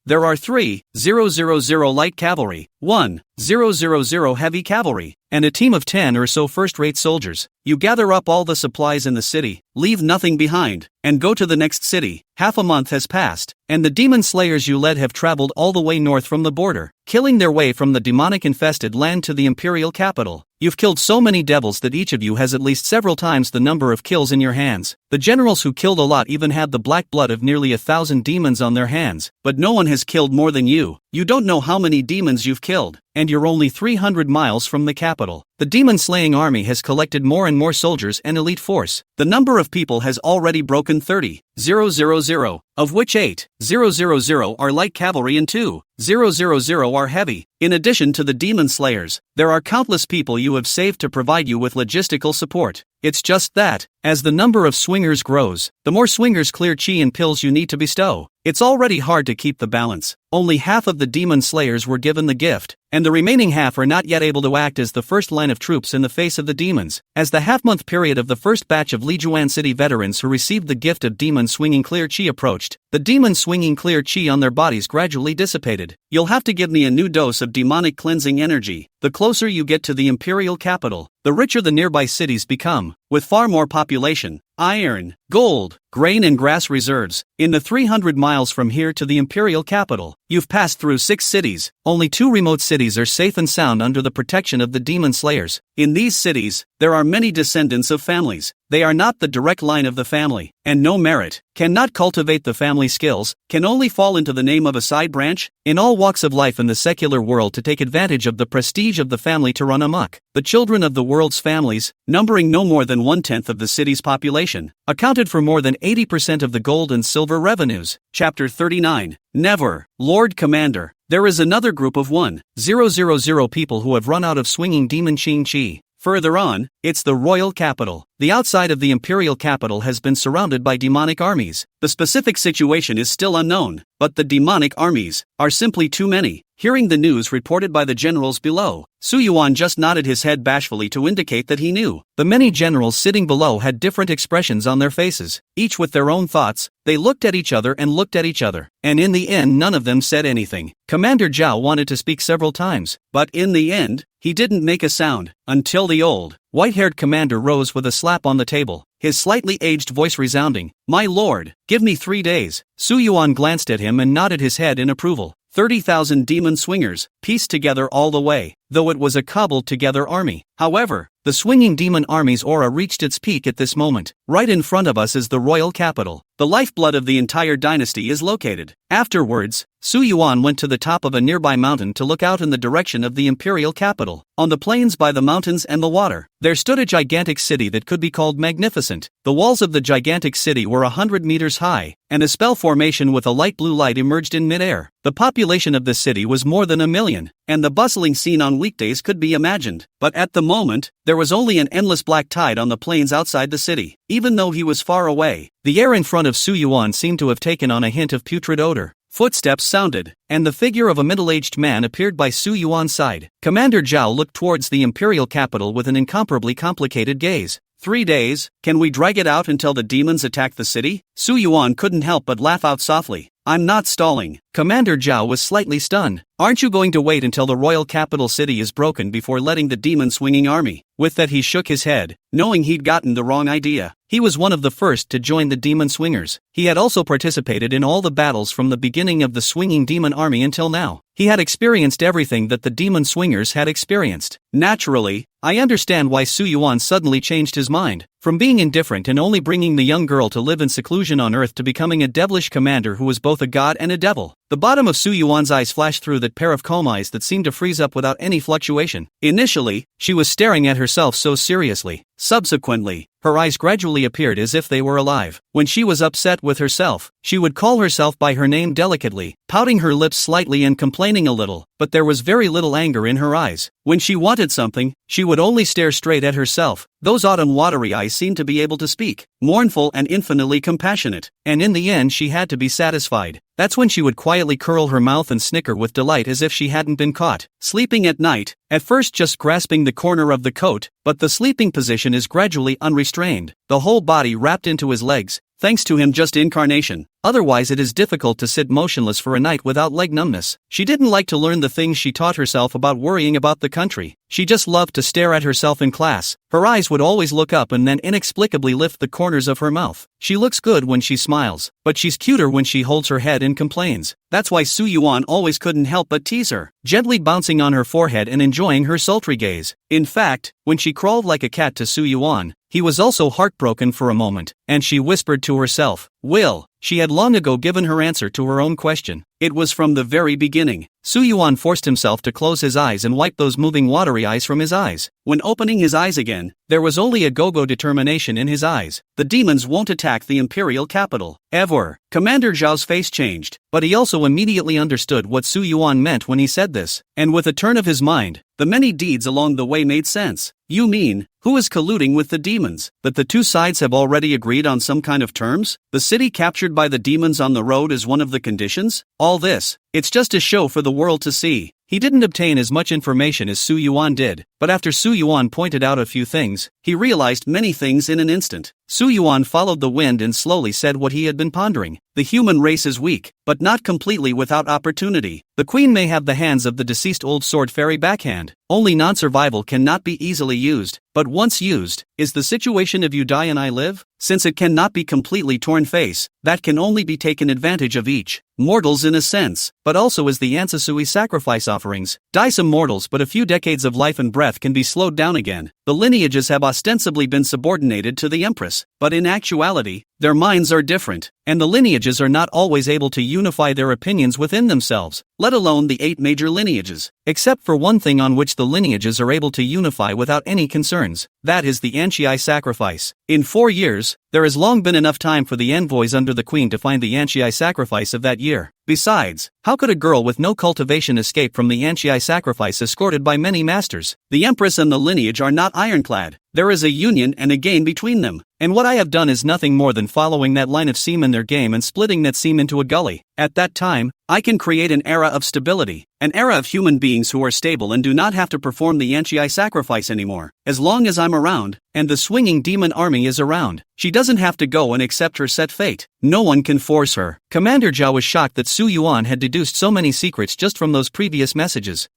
[SPEAKER 1] There are 3,000 light cavalry, 1,000 heavy cavalry, and a team of 10 or so first-rate soldiers. You gather up all the supplies in the city, leave nothing behind, and go to the next city. Half a month has passed, and the demon slayers you led have traveled all the way north from the border, killing their way from the demonic-infested land to the imperial capital. You've killed so many devils that each of you has at least several times the number of kills in your hands. The generals who killed a lot even had the black blood of nearly 1,000 demons on their hands, but no one has killed more than you. You don't know how many demons you've killed, and you're only 300 miles from the capital. The demon-slaying army has collected more and more soldiers and elite force. The number of people has already broken 30,000, of which 8,000 are light cavalry and 2,000 are heavy. In addition to the demon slayers, there are countless people you have saved to provide you with logistical support. It's just that, as the number of swingers grows, the more swingers clear chi and pills you need to bestow. It's already hard to keep the balance. Only half of the demon slayers were given the gift, and the remaining half are not yet able to act as the first line of troops in the face of the demons. As the half-month period of the first batch of Lijuan City veterans who received the gift of demon swinging clear chi approached, the demon swinging clear chi on their bodies gradually dissipated. You'll have to give me a new dose of demonic cleansing energy. The closer you get to the imperial capital, the richer the nearby cities become, with far more population, iron, gold, grain and grass reserves. In the 300 miles from here to the imperial capital, you've passed through 6 cities. Only 2 remote cities are safe and sound under the protection of the demon slayers. In these cities, there are many descendants of families. They are not the direct line of the family, and no merit, cannot cultivate the family skills, can only fall into the name of a side branch, in all walks of life in the secular world to take advantage of the prestige of the family to run amok. The children of the world's families, numbering no more than 1/10 of the city's population, accounted for more than 80% of the gold and silver revenues. Chapter 39. Never, Lord Commander. There is another group of 1,000 people who have run out of swinging demon Qing Chi. Further on, it's the royal capital. The outside of the imperial capital has been surrounded by demonic armies. The specific situation is still unknown, but the demonic armies are simply too many. Hearing the news reported by the generals below, Su Yuan just nodded his head bashfully to indicate that he knew. The many generals sitting below had different expressions on their faces, each with their own thoughts. They looked at each other and looked at each other, and in the end none of them said anything. Commander Zhao wanted to speak several times, but in the end, he didn't make a sound, until the old, white-haired commander rose with a slap on the table, his slightly aged voice resounding. My lord, give me 3 days. Su Yuan glanced at him and nodded his head in approval. 30,000 demon swingers, pieced together all the way, though it was a cobbled-together army. However, the swinging demon army's aura reached its peak at this moment. Right in front of us is the royal capital. The lifeblood of the entire dynasty is located. Afterwards, Su Yuan went to the top of a nearby mountain to look out in the direction of the imperial capital. On the plains by the mountains and the water, there stood a gigantic city that could be called magnificent. The walls of the gigantic city were 100 meters high, and a spell formation with a light blue light emerged in midair. The population of the city was more than 1 million, and the bustling scene on weekdays could be imagined. But at the moment, there was only an endless black tide on the plains outside the city. Even though he was far away, the air in front of Su Yuan seemed to have taken on a hint of putrid odor. Footsteps sounded, and the figure of a middle-aged man appeared by Su Yuan's side. Commander Zhao looked towards the imperial capital with an incomparably complicated gaze. 3 days? Can we drag it out until the demons attack the city? Su Yuan couldn't help but laugh out softly. I'm not stalling. Commander Zhao was slightly stunned. Aren't you going to wait until the royal capital city is broken before letting the demon-swinging army? With that he shook his head, knowing he'd gotten the wrong idea. He was one of the first to join the demon swingers. He had also participated in all the battles from the beginning of the swinging demon army until now. He had experienced everything that the demon swingers had experienced. Naturally, I understand why Su Yuan suddenly changed his mind. From being indifferent and only bringing the young girl to live in seclusion on Earth to becoming a devilish commander who was both a god and a devil. The bottom of Su Yuan's eyes flashed through that pair of calm eyes that seemed to freeze up without any fluctuation. Initially, she was staring at herself so seriously. Subsequently, her eyes gradually appeared as if they were alive. When she was upset with herself, she would call herself by her name delicately, pouting her lips slightly and complaining a little, but there was very little anger in her eyes. When she wanted something, she would only stare straight at herself. Those autumn watery eyes seemed to be able to speak, mournful and infinitely compassionate, and in the end she had to be satisfied. That's when she would quietly curl her mouth and snicker with delight as if she hadn't been caught sleeping at night, at first just grasping the corner of the coat, but the sleeping position is gradually unrestrained, the whole body wrapped into his legs, thanks to him just incarnation. Otherwise it is difficult to sit motionless for a night without leg numbness. She didn't like to learn the things she taught herself about worrying about the country. She just loved to stare at herself in class. Her eyes would always look up and then inexplicably lift the corners of her mouth. She looks good when she smiles, but she's cuter when she holds her head and complains. That's why Su Yuan always couldn't help but tease her, gently bouncing on her forehead and enjoying her sultry gaze. In fact, when she crawled like a cat to Su Yuan, he was also heartbroken for a moment, and she whispered to herself, "Will." She had long ago given her answer to her own question. It was from the very beginning. Su Yuan forced himself to close his eyes and wipe those moving watery eyes from his eyes. When opening his eyes again, there was only a go-go determination in his eyes. The demons won't attack the imperial capital, ever. Commander Zhao's face changed, but he also immediately understood what Su Yuan meant when he said this, and with a turn of his mind, the many deeds along the way made sense. You mean, who is colluding with the demons? That the two sides have already agreed on some kind of terms? The city captured by the demons on the road is one of the conditions? All this, it's just a show for the world to see. He didn't obtain as much information as Su Yuan did, but after Su Yuan pointed out a few things, he realized many things in an instant. Su Yuan followed the wind and slowly said what he had been pondering. The human race is weak, but not completely without opportunity. The queen may have the hands of the deceased old sword fairy backhand. Only non-survival cannot be easily used, but once used, is the situation of you die and I live? Since it cannot be completely torn face, that can only be taken advantage of each. Mortals in a sense, but also as the ancestry sacrifice offerings. Die some mortals, but a few decades of life and breath can be slowed down again. The lineages have ostensibly been subordinated to the empress, but in actuality, their minds are different, and the lineages are not always able to unify their opinions within themselves, let alone the 8 major lineages. Except for one thing on which the lineages are able to unify without any concerns, that is the Anshii sacrifice. In 4 years, there has long been enough time for the envoys under the queen to find the Anshii sacrifice of that year. Besides, how could a girl with no cultivation escape from the Anshii sacrifice escorted by many masters? The empress and the lineage are not ironclad. There is a union and a gain between them, and what I have done is nothing more than following that line of seam in their game and splitting that seam into a gully. At that time, I can create an era of stability, an era of human beings who are stable and do not have to perform the Anshii sacrifice anymore. As long as I'm around, and the swinging demon army is around, she doesn't have to go and accept her set fate. No one can force her. Commander Zhao was shocked that Su Yuan had deduced so many secrets just from those previous messages.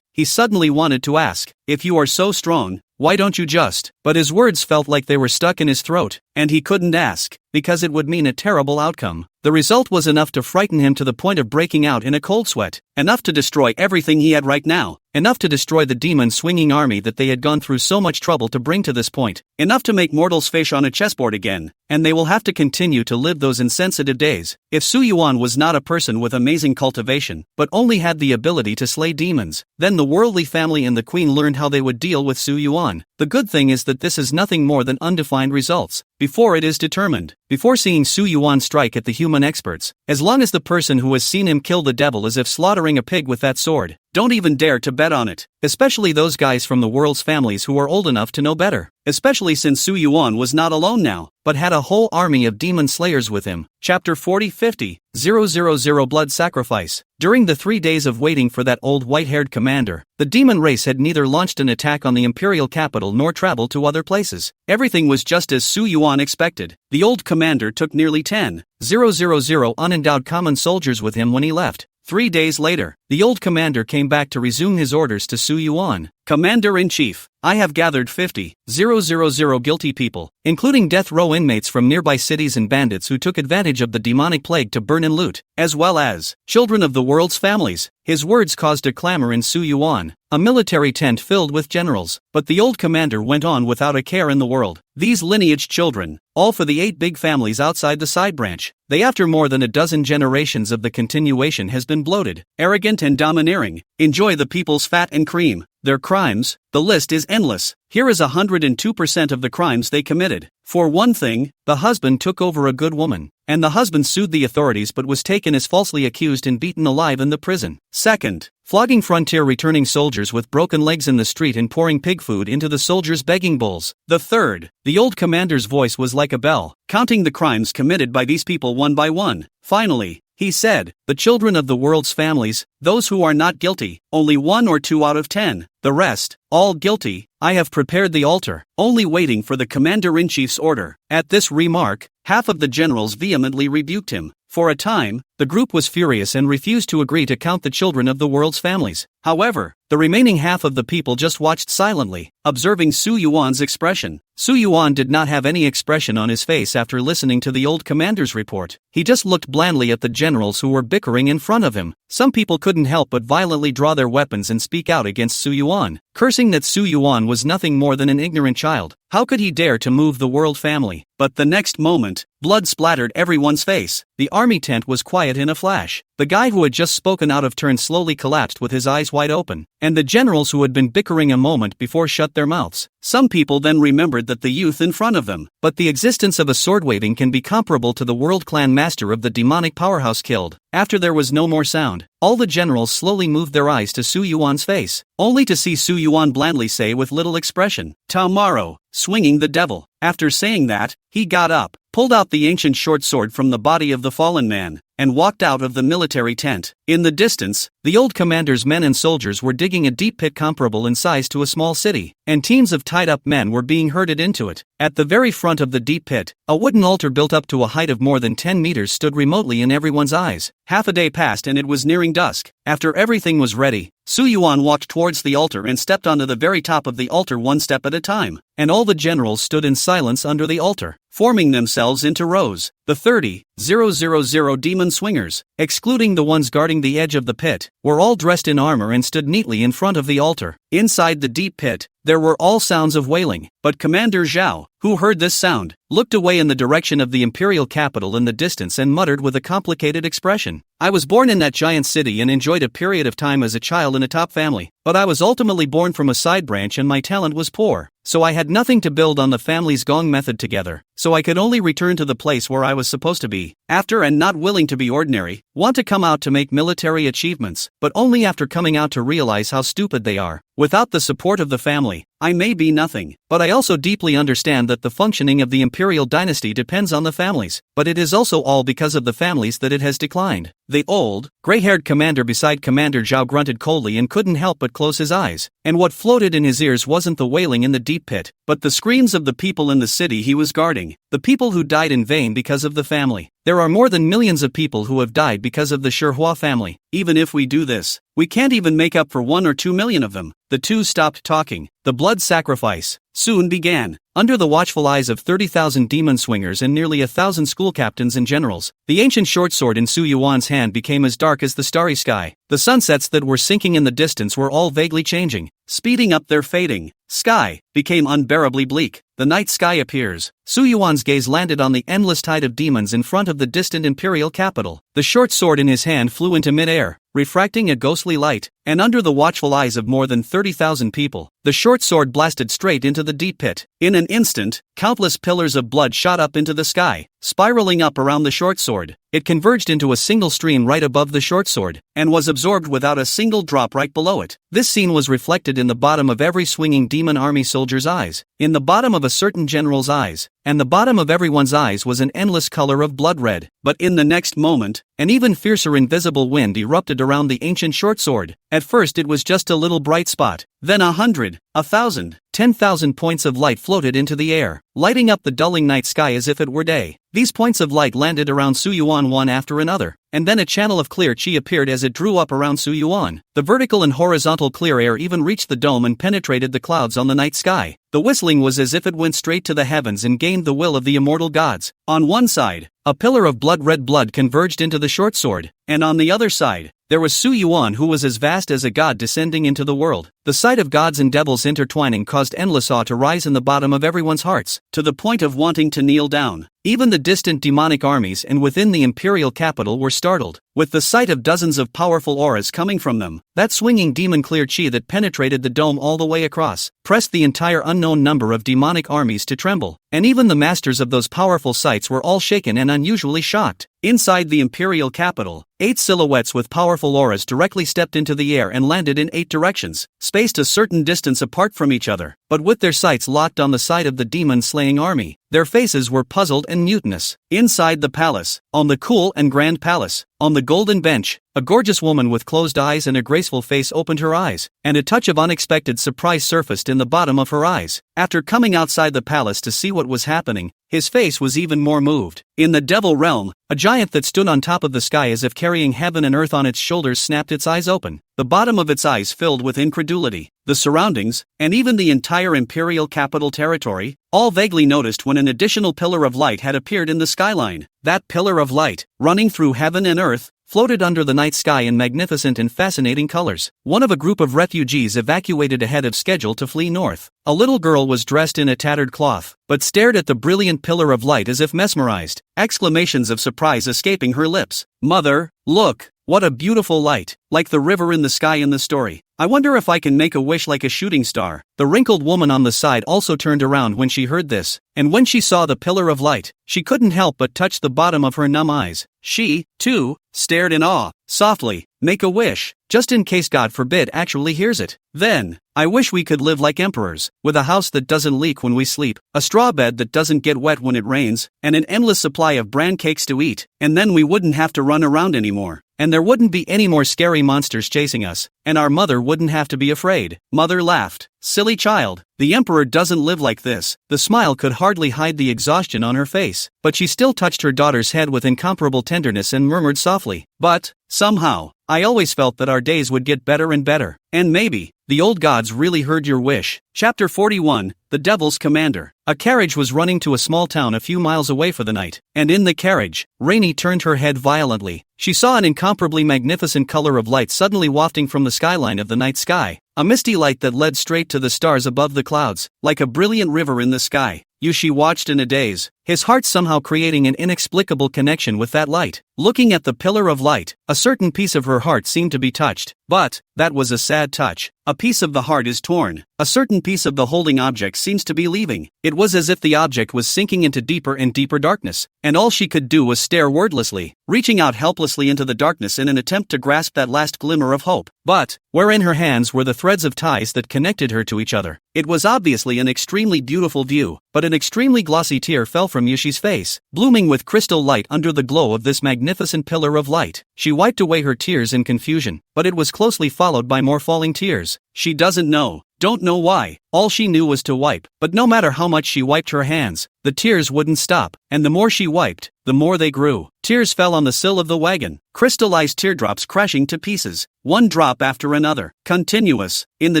[SPEAKER 1] He suddenly wanted to ask, if you are so strong, why don't you just? But his words felt like they were stuck in his throat, and he couldn't ask, because it would mean a terrible outcome. The result was enough to frighten him to the point of breaking out in a cold sweat, enough to destroy everything he had right now, enough to destroy the demon-swinging army that they had gone through so much trouble to bring to this point, enough to make mortals fish on a chessboard again, and they will have to continue to live those insensitive days. If Su Yuan was not a person with amazing cultivation, but only had the ability to slay demons, then the worldly family and the queen learned how they would deal with Su Yuan. The good thing is that this is nothing more than undefined results, before it is determined. Before seeing Su Yuan strike at the human experts, as long as the person who has seen him kill the devil is if slaughtering a pig with that sword, don't even dare to bet on it, especially those guys from the world's families who are old enough to know better, especially since Su Yuan was not alone now, but had a whole army of demon slayers with him. Chapter 40-50-000 Blood Sacrifice. During the 3 days of waiting for that old white-haired commander, the demon race had neither launched an attack on the imperial capital nor traveled to other places. Everything was just as Su Yuan expected. The old commander took nearly 10,000 unendowed common soldiers with him when he left. 3 days later, the old commander came back to resume his orders to Su Yuan. Commander-in-Chief, I have gathered 50,000 guilty people, including death row inmates from nearby cities and bandits who took advantage of the demonic plague to burn and loot, as well as children of the world's families. His words caused a clamor in Su Yuan, a military tent filled with generals, but the old commander went on without a care in the world. These lineage children, all for the 8 big families outside the side branch. They after more than a dozen generations of the continuation has been bloated, arrogant and domineering, enjoy the people's fat and cream. Their crimes, the list is endless. Here is 102% of the crimes they committed. For one thing, the husband took over a good woman, and the husband sued the authorities but was taken as falsely accused and beaten alive in the prison. Second, flogging frontier returning soldiers with broken legs in the street and pouring pig food into the soldiers' begging bowls. The third, the old commander's voice was like a bell, counting the crimes committed by these people one by one. Finally, he said, the children of the world's families, those who are not guilty, only 1 or 2 out of 10, the rest, all guilty. I have prepared the altar, only waiting for the commander-in-chief's order. At this remark, half of the generals vehemently rebuked him. For a time, the group was furious and refused to agree to count the children of the world's families. However, the remaining half of the people just watched silently, observing Su Yuan's expression. Su Yuan did not have any expression on his face after listening to the old commander's report. He just looked blandly at the generals who were bickering in front of him. Some people couldn't help but violently draw their weapons and speak out against Su Yuan, cursing that Su Yuan was nothing more than an ignorant child. How could he dare to move the world family? But the next moment, blood splattered everyone's face. The army tent was quiet in a flash. The guy who had just spoken out of turn slowly collapsed with his eyes wide open, and the generals who had been bickering a moment before shut their mouths. Some people then remembered that the youth in front of them, but the existence of a sword waving can be comparable to the world clan master of the demonic powerhouse killed. After there was no more sound, all the generals slowly moved their eyes to Su Yuan's face, only to see Su Yuan blandly say with little expression, "Tomorrow, swinging the devil." After saying that, he got up, pulled out the ancient short sword from the body of the fallen man, and walked out of the military tent. In the distance, the old commander's men and soldiers were digging a deep pit comparable in size to a small city, and teams of tied-up men were being herded into it. At the very front of the deep pit, a wooden altar built up to a height of more than 10 meters stood remotely in everyone's eyes. Half a day passed and it was nearing dusk. After everything was ready, Su Yuan walked towards the altar and stepped onto the very top of the altar one step at a time, and all the generals stood in silence under the altar, forming themselves into rows. The 30,000 demon swingers, excluding the ones guarding the edge of the pit, were all dressed in armor and stood neatly in front of the altar. Inside the deep pit, there were all sounds of wailing, but Commander Zhao, who heard this sound, looked away in the direction of the imperial capital in the distance and muttered with a complicated expression, "I was born in that giant city and enjoyed a period of time as a child in a top family, but I was ultimately born from a side branch and my talent was poor, so I had nothing to build on the family's gong method together, so I could only return to the place where I was supposed to be, after and not willing to be ordinary, want to come out to make military achievements, but only after coming out to realize how stupid they are. Without the support of the family, I may be nothing, but I also deeply understand that the functioning of the imperial dynasty depends on the families, but it is also all because of the families that it has declined." The old, gray-haired commander beside Commander Zhao grunted coldly and couldn't help but close his eyes, and what floated in his ears wasn't the wailing in the deep pit, but the screams of the people in the city he was guarding, the people who died in vain because of the family. There are more than millions of people who have died because of the Shihua family. Even if we do this, we can't even make up for 1 or 2 million of them." The two stopped talking. The blood sacrifice soon began. Under the watchful eyes of 30,000 demon swingers and nearly 1,000 school captains and generals, the ancient short sword in Su Yuan's hand became as dark as the starry sky. The sunsets that were sinking in the distance were all vaguely changing, speeding up their fading. Sky became unbearably bleak. The night sky appears. Su Yuan's gaze landed on the endless tide of demons in front of the distant imperial capital. The short sword in his hand flew into midair, refracting a ghostly light, and under the watchful eyes of more than 30,000 people, the short sword blasted straight into the deep pit. In an instant, countless pillars of blood shot up into the sky, spiraling up around the short sword. It converged into a single stream right above the short sword, and was absorbed without a single drop right below it. This scene was reflected in the bottom of every swinging demon army soldier's eyes, in the bottom of a certain general's eyes, and the bottom of everyone's eyes was an endless color of blood red. But in the next moment, an even fiercer invisible wind erupted around the ancient short sword. At first it was just a little bright spot, then 100, 1,000, 10,000 points of light floated into the air, lighting up the dulling night sky as if it were day. These points of light landed around Su Yuan one after another, and then a channel of clear chi appeared as it drew up around Su Yuan. The vertical and horizontal clear air even reached the dome and penetrated the clouds on the night sky. The whistling was as if it went straight to the heavens and gained the will of the immortal gods. On one side, a pillar of blood-red blood converged into the short sword, and on the other side, there was Su Yuan, who was as vast as a god descending into the world. The sight of gods and devils intertwining caused endless awe to rise in the bottom of everyone's hearts, to the point of wanting to kneel down. Even the distant demonic armies and within the imperial capital were startled, with the sight of dozens of powerful auras coming from them. That swinging demon clear chi that penetrated the dome all the way across, pressed the entire unknown number of demonic armies to tremble, and even the masters of those powerful sights were all shaken and unusually shocked. Inside the imperial capital, 8 silhouettes with powerful auras directly stepped into the air and landed in 8 directions, spaced a certain distance apart from each other, but with their sights locked on the side of the demon-slaying army. Their faces were puzzled and mutinous. Inside the palace, on the cool and grand palace, on the golden bench, a gorgeous woman with closed eyes and a graceful face opened her eyes, and a touch of unexpected surprise surfaced in the bottom of her eyes. After coming outside the palace to see what was happening, his face was even more moved. In the devil realm, a giant that stood on top of the sky as if carrying heaven and earth on its shoulders snapped its eyes open, the bottom of its eyes filled with incredulity. The surroundings, and even the entire imperial capital territory, all vaguely noticed when an additional pillar of light had appeared in the skyline. That pillar of light, running through heaven and earth, floated under the night sky in magnificent and fascinating colors. One of a group of refugees evacuated ahead of schedule to flee north. A little girl was dressed in a tattered cloth, but stared at the brilliant pillar of light as if mesmerized, exclamations of surprise escaping her lips. "Mother, look! What a beautiful light, like the river in the sky in the story. I wonder if I can make a wish like a shooting star." The wrinkled woman on the side also turned around when she heard this, and when she saw the pillar of light, she couldn't help but touch the bottom of her numb eyes. She, too, stared in awe. "Softly, make a wish, just in case God forbid actually hears it. Then, I wish we could live like emperors, with a house that doesn't leak when we sleep, a straw bed that doesn't get wet when it rains, and an endless supply of bran cakes to eat, and then we wouldn't have to run around anymore. And there wouldn't be any more scary monsters chasing us, and our mother wouldn't have to be afraid." Mother laughed. "Silly child, the emperor doesn't live like this." The smile could hardly hide the exhaustion on her face, but she still touched her daughter's head with incomparable tenderness and murmured softly, "But, somehow, I always felt that our days would get better and better. And maybe, the old gods really heard your wish." Chapter 41, The Devil's Commander. A carriage was running to a small town a few miles away for the night, and in the carriage, Rainey turned her head violently. She saw an incomparably magnificent color of light suddenly wafting from the skyline of the night sky, a misty light that led straight to the stars above the clouds, like a brilliant river in the sky. Yushi watched in a daze, his heart somehow creating an inexplicable connection with that light. Looking at the pillar of light, a certain piece of her heart seemed to be touched, but that was a sad touch. A piece of the heart is torn. A certain piece of the holding object seems to be leaving. It was as if the object was sinking into deeper and deeper darkness, and all she could do was stare wordlessly, reaching out helplessly into the darkness in an attempt to grasp that last glimmer of hope. But, where in her hands were the threads of ties that connected her to each other. It was obviously an extremely beautiful view, but an extremely glossy tear fell from Yushi's face, blooming with crystal light under the glow of this magnificent pillar of light. She wiped away her tears in confusion, but it was closely followed by more falling tears. She don't know why. All she knew was to wipe, but no matter how much she wiped her hands, the tears wouldn't stop, and the more she wiped, the more they grew. Tears fell on the sill of the wagon, crystallized teardrops crashing to pieces, one drop after another, continuous. In the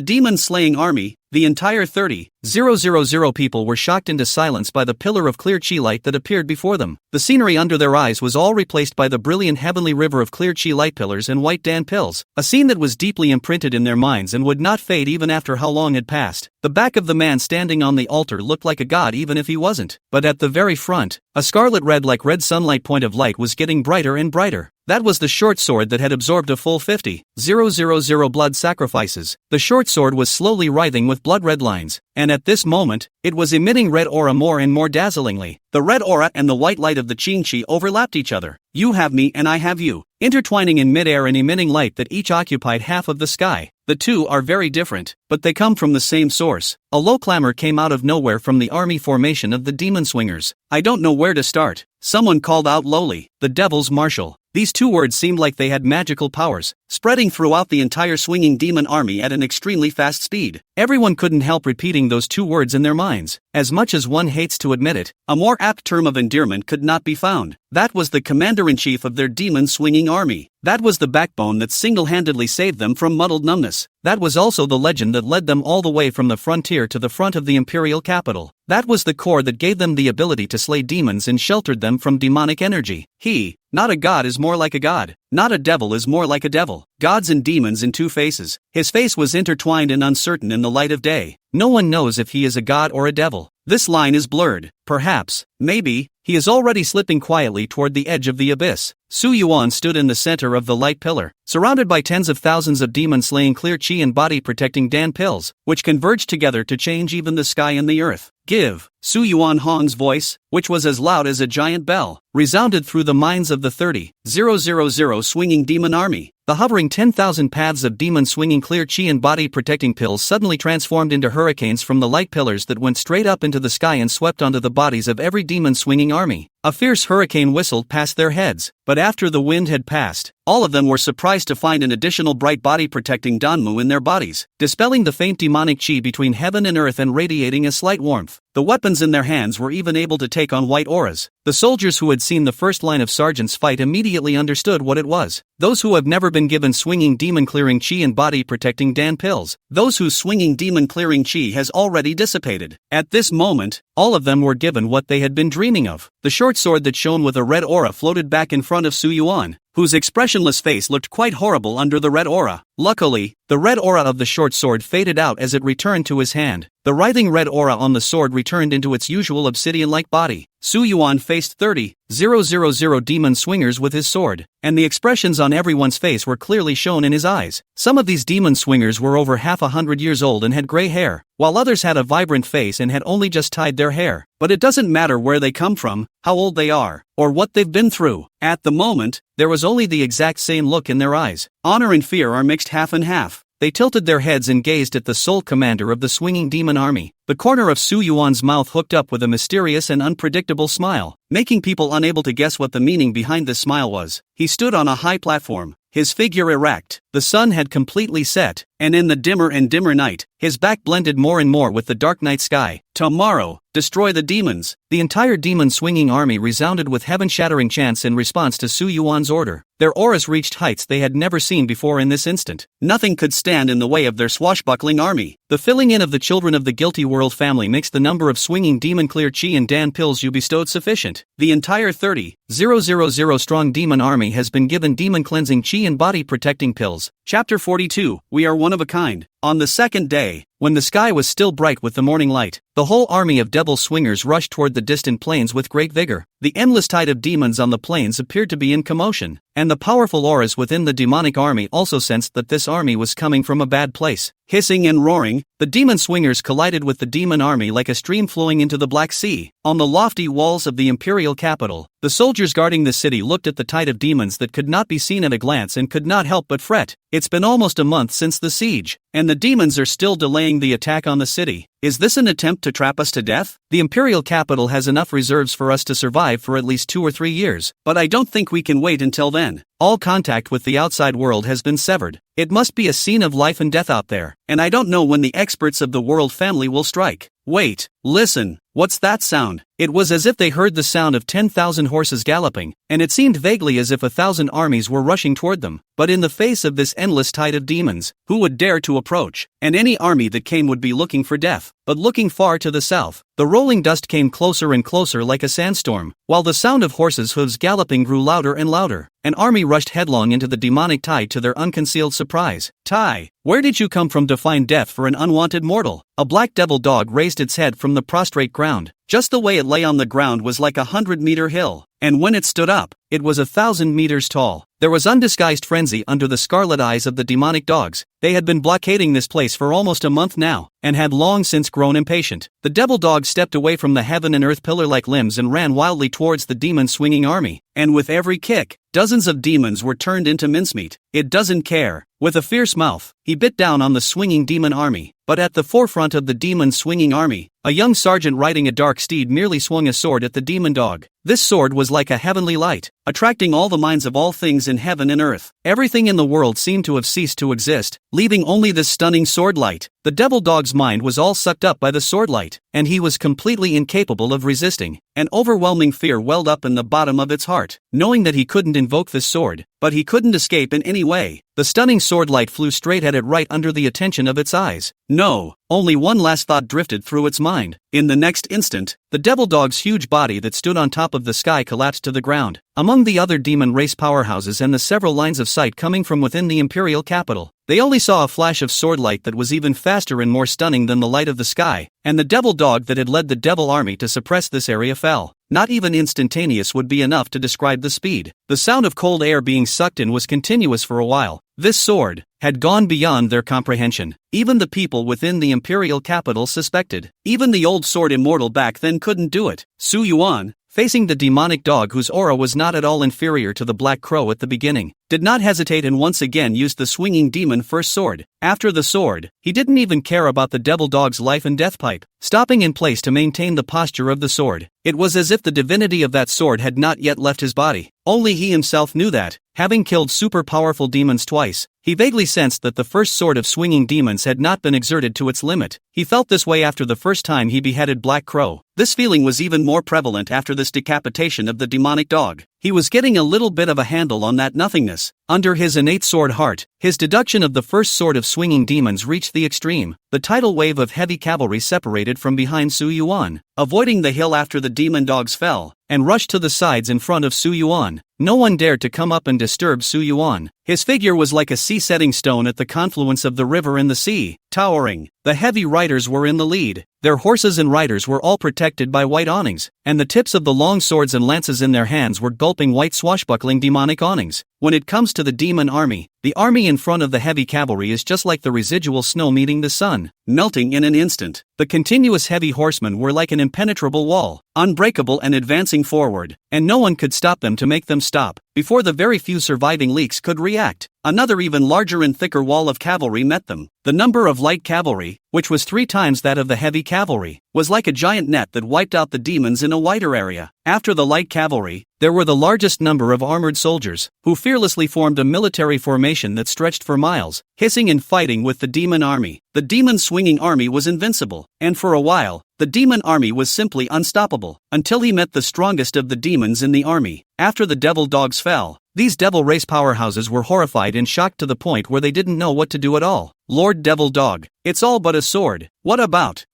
[SPEAKER 1] demon-slaying army, the entire 30,000 people were shocked into silence by the pillar of clear chi light that appeared before them. The scenery under their eyes was all replaced by the brilliant heavenly river of clear chi light pillars and white dan pills, a scene that was deeply imprinted in their minds and would not fade even after how long had passed. The back of the man standing on the altar looked like a god even if he wasn't, but at the very front, a scarlet red like red sunlight point of light was getting brighter and brighter. That was the short sword that had absorbed a full 50,000 blood sacrifices. The short sword was slowly writhing with blood-red lines, and at this moment, it was emitting red aura more and more dazzlingly. The red aura and the white light of the Tian Ji overlapped each other. You have me and I have you, intertwining in midair and emitting light that each occupied half of the sky. The two are very different, but they come from the same source. A low clamor came out of nowhere from the army formation of the demon swingers. I don't know where to start. Someone called out lowly, the devil's marshal. These two words seemed like they had magical powers, spreading throughout the entire swinging demon army at an extremely fast speed. Everyone couldn't help repeating those two words in their minds. As much as one hates to admit it, a more apt term of endearment could not be found. That was the commander-in-chief of their demon-swinging army. That was the backbone that single-handedly saved them from muddled numbness. That was also the legend that led them all the way from the frontier to the front of the imperial capital. That was the core that gave them the ability to slay demons and sheltered them from demonic energy. He, not a god, is more like a god. Not a devil is more like a devil. Gods and demons in two faces. His face was intertwined and uncertain in the light of day. No one knows if he is a god or a devil. This line is blurred. Perhaps, maybe, he is already slipping quietly toward the edge of the abyss. Su Yuan stood in the center of the light pillar, surrounded by tens of thousands of demon-slaying clear chi and body-protecting dan pills, which converged together to change even the sky and the earth. Give! Su Yuan Hong's voice, which was as loud as a giant bell, resounded through the minds of the 30,000 swinging demon army. The hovering 10,000 paths of demon-swinging clear chi and body-protecting pills suddenly transformed into hurricanes from the light pillars that went straight up into the sky and swept onto the bodies of every demon-swinging army. A fierce hurricane whistled past their heads, but after the wind had passed, all of them were surprised to find an additional bright body-protecting danmu in their bodies, dispelling the faint demonic chi between heaven and earth and radiating a slight warmth. The weapons in their hands were even able to take on white auras. The soldiers who had seen the first line of sergeants fight immediately understood what it was. Those who have never been given swinging demon-clearing chi and body-protecting dan pills. Those whose swinging demon-clearing chi has already dissipated. At this moment, all of them were given what they had been dreaming of. The short sword that shone with a red aura floated back in front of Su Yuan, whose expressionless face looked quite horrible under the red aura. Luckily, the red aura of the short sword faded out as it returned to his hand. The writhing red aura on the sword returned into its usual obsidian-like body. Su Yuan faced 30,000 demon swingers with his sword, and the expressions on everyone's face were clearly shown in his eyes. Some of these demon swingers were over 100 years old and had gray hair, while others had a vibrant face and had only just tied their hair. But it doesn't matter where they come from, how old they are, or what they've been through. At the moment, there was only the exact same look in their eyes. Honor and fear are mixed half and half. They tilted their heads and gazed at the sole commander of the swinging demon army. The corner of Su Yuan's mouth hooked up with a mysterious and unpredictable smile, making people unable to guess what the meaning behind this smile was. He stood on a high platform, his figure erect. The sun had completely set, and in the dimmer and dimmer night, his back blended more and more with the dark night sky. Tomorrow, destroy the demons. The entire demon-swinging army resounded with heaven-shattering chants in response to Su Yuan's order. Their auras reached heights they had never seen before in this instant. Nothing could stand in the way of their swashbuckling army. The filling in of the children of the guilty world family makes the number of swinging demon-clear chi and dan pills you bestowed sufficient. The entire 30,000 strong demon army has been given demon-cleansing chi and body-protecting pills. Chapter 42, We Are One of a Kind. On the second day, when the sky was still bright with the morning light, the whole army of devil swingers rushed toward the distant plains with great vigor. The endless tide of demons on the plains appeared to be in commotion, and the powerful auras within the demonic army also sensed that this army was coming from a bad place. Hissing and roaring, the demon swingers collided with the demon army like a stream flowing into the Black Sea. On the lofty walls of the imperial capital, the soldiers guarding the city looked at the tide of demons that could not be seen at a glance and could not help but fret. It's been almost a month since the siege, and the demons are still delaying the attack on the city. Is this an attempt to trap us to death? The imperial capital has enough reserves for us to survive for at least 2 or 3 years, but I don't think we can wait until then. All contact with the outside world has been severed. It must be a scene of life and death out there, and I don't know when the experts of the world family will strike. Wait, listen, what's that sound? It was as if they heard the sound of 10,000 horses galloping, and it seemed vaguely as if 1,000 armies were rushing toward them. But in the face of this endless tide of demons, who would dare to approach? And any army that came would be looking for death. But looking far to the south, the rolling dust came closer and closer like a sandstorm, while the sound of horses' hooves galloping grew louder and louder. An army rushed headlong into the demonic tide to their unconcealed surprise. Tai, where did you come from to find death for an unwanted mortal? A black devil dog raised its head from the prostrate ground. Just the way it lay on the ground was like a 100-meter hill, and when it stood up, it was 1,000 meters tall. There was undisguised frenzy under the scarlet eyes of the demonic dogs. They had been blockading this place for almost a month now, and had long since grown impatient. The devil dog stepped away from the heaven and earth pillar-like limbs and ran wildly towards the demon-swinging army. And with every kick, dozens of demons were turned into mincemeat. It doesn't care. With a fierce mouth, he bit down on the swinging demon army. But at the forefront of the demon-swinging army, a young sergeant riding a dark steed merely swung a sword at the demon dog. This sword was like a heavenly light, attracting all the minds of all things in heaven and earth. Everything in the world seemed to have ceased to exist, leaving only this stunning sword light. The devil dog's mind was all sucked up by the sword light, and he was completely incapable of resisting. An overwhelming fear welled up in the bottom of its heart, knowing that he couldn't invoke this sword, but he couldn't escape in any way. The stunning sword light flew straight at it right under the attention of its eyes. No, only one last thought drifted through its mind. In the next instant, the devil dog's huge body that stood on top of the sky collapsed to the ground. Among the other demon race powerhouses and the several lines of sight coming from within the imperial capital, they only saw a flash of sword light that was even faster and more stunning than the light of the sky, and the devil dog that had led the devil army to suppress this area fell. Not even instantaneous would be enough to describe the speed. The sound of cold air being sucked in was continuous for a while. This sword had gone beyond their comprehension. Even the people within the imperial capital suspected. Even the old sword immortal back then couldn't do it. Su Yuan, facing the demonic dog whose aura was not at all inferior to the black crow at the beginning, did not hesitate and once again used the swinging demon first sword. After the sword, he didn't even care about the devil dog's life and death pipe, stopping in place to maintain the posture of the sword. It was as if the divinity of that sword had not yet left his body. Only he himself knew that. Having killed super powerful demons twice, he vaguely sensed that the first sword of swinging demons had not been exerted to its limit. He felt this way after the first time he beheaded Black Crow. This feeling was even more prevalent after this decapitation of the demonic dog. He was getting a little bit of a handle on that nothingness. Under his innate sword heart, his deduction of the first sword of swinging demons reached the extreme. The tidal wave of heavy cavalry separated from behind Su Yuan, avoiding the hill after the demon dogs fell, and rushed to the sides in front of Su Yuan. No one dared to come up and disturb Su Yuan. His figure was like a sea-setting stone at the confluence of the river and the sea, towering. The heavy riders were in the lead. Their horses and riders were all protected by white awnings, and the tips of the long swords and lances in their hands were gulping white swashbuckling demonic awnings. When it comes to the demon army, the army in front of the heavy cavalry is just like the residual snow meeting the sun, melting in an instant. The continuous heavy horsemen were like an impenetrable wall, unbreakable and advancing forward, and no one could stop them to make them stop, before the very few surviving leaks could react. Another even larger and thicker wall of cavalry met them. The number of light cavalry, which was 3 times that of the heavy cavalry, was like a giant net that wiped out the demons in a wider area. After the light cavalry, there were the largest number of armored soldiers, who fearlessly formed a military formation that stretched for miles, hissing and fighting with the demon army. The demon swinging army was invincible, and for a while, the demon army was simply unstoppable, until he met the strongest of the demons in the army. After the devil dogs fell, these devil race powerhouses were horrified and shocked to the point where they didn't know what to do at all. Lord Devil Dog, it's all but a sword. What about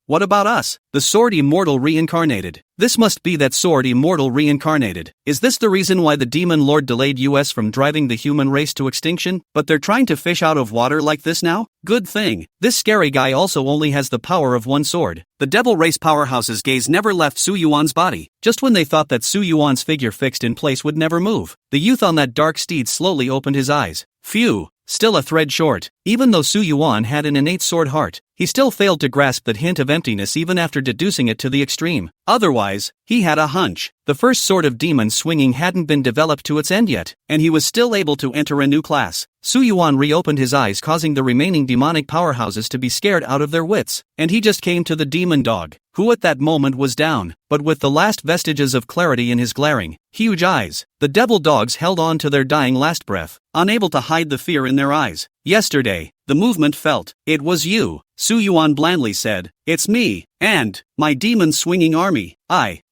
[SPEAKER 1] us? The sword immortal reincarnated. This must be that sword immortal reincarnated. Is this the reason why the demon lord delayed us from driving the human race to extinction? But they're trying to fish out of water like this now? Good thing. This scary guy also only has the power of one sword. The devil race powerhouse's gaze never left Su Yuan's body. Just when they thought that Su Yuan's figure fixed in place would never move, the youth on that dark steed slowly opened his eyes. Phew. Still a thread short. Even though Su Yuan had an innate sword heart, he still failed to grasp that hint of emptiness even after deducing it to the extreme. Otherwise, he had a hunch. The first sword of demon swinging hadn't been developed to its end yet, and he was still able to enter a new class. Su Yuan reopened his eyes, causing the remaining demonic powerhouses to be scared out of their wits, and he just came to the demon dog, who at that moment was down, but with the last vestiges of clarity in his glaring, huge eyes. The devil dogs held on to their dying last breath, unable to hide the fear in their eyes. Yesterday, the movement felt. It was you, Su Yuan blandly said. It's me, and my demon swinging army.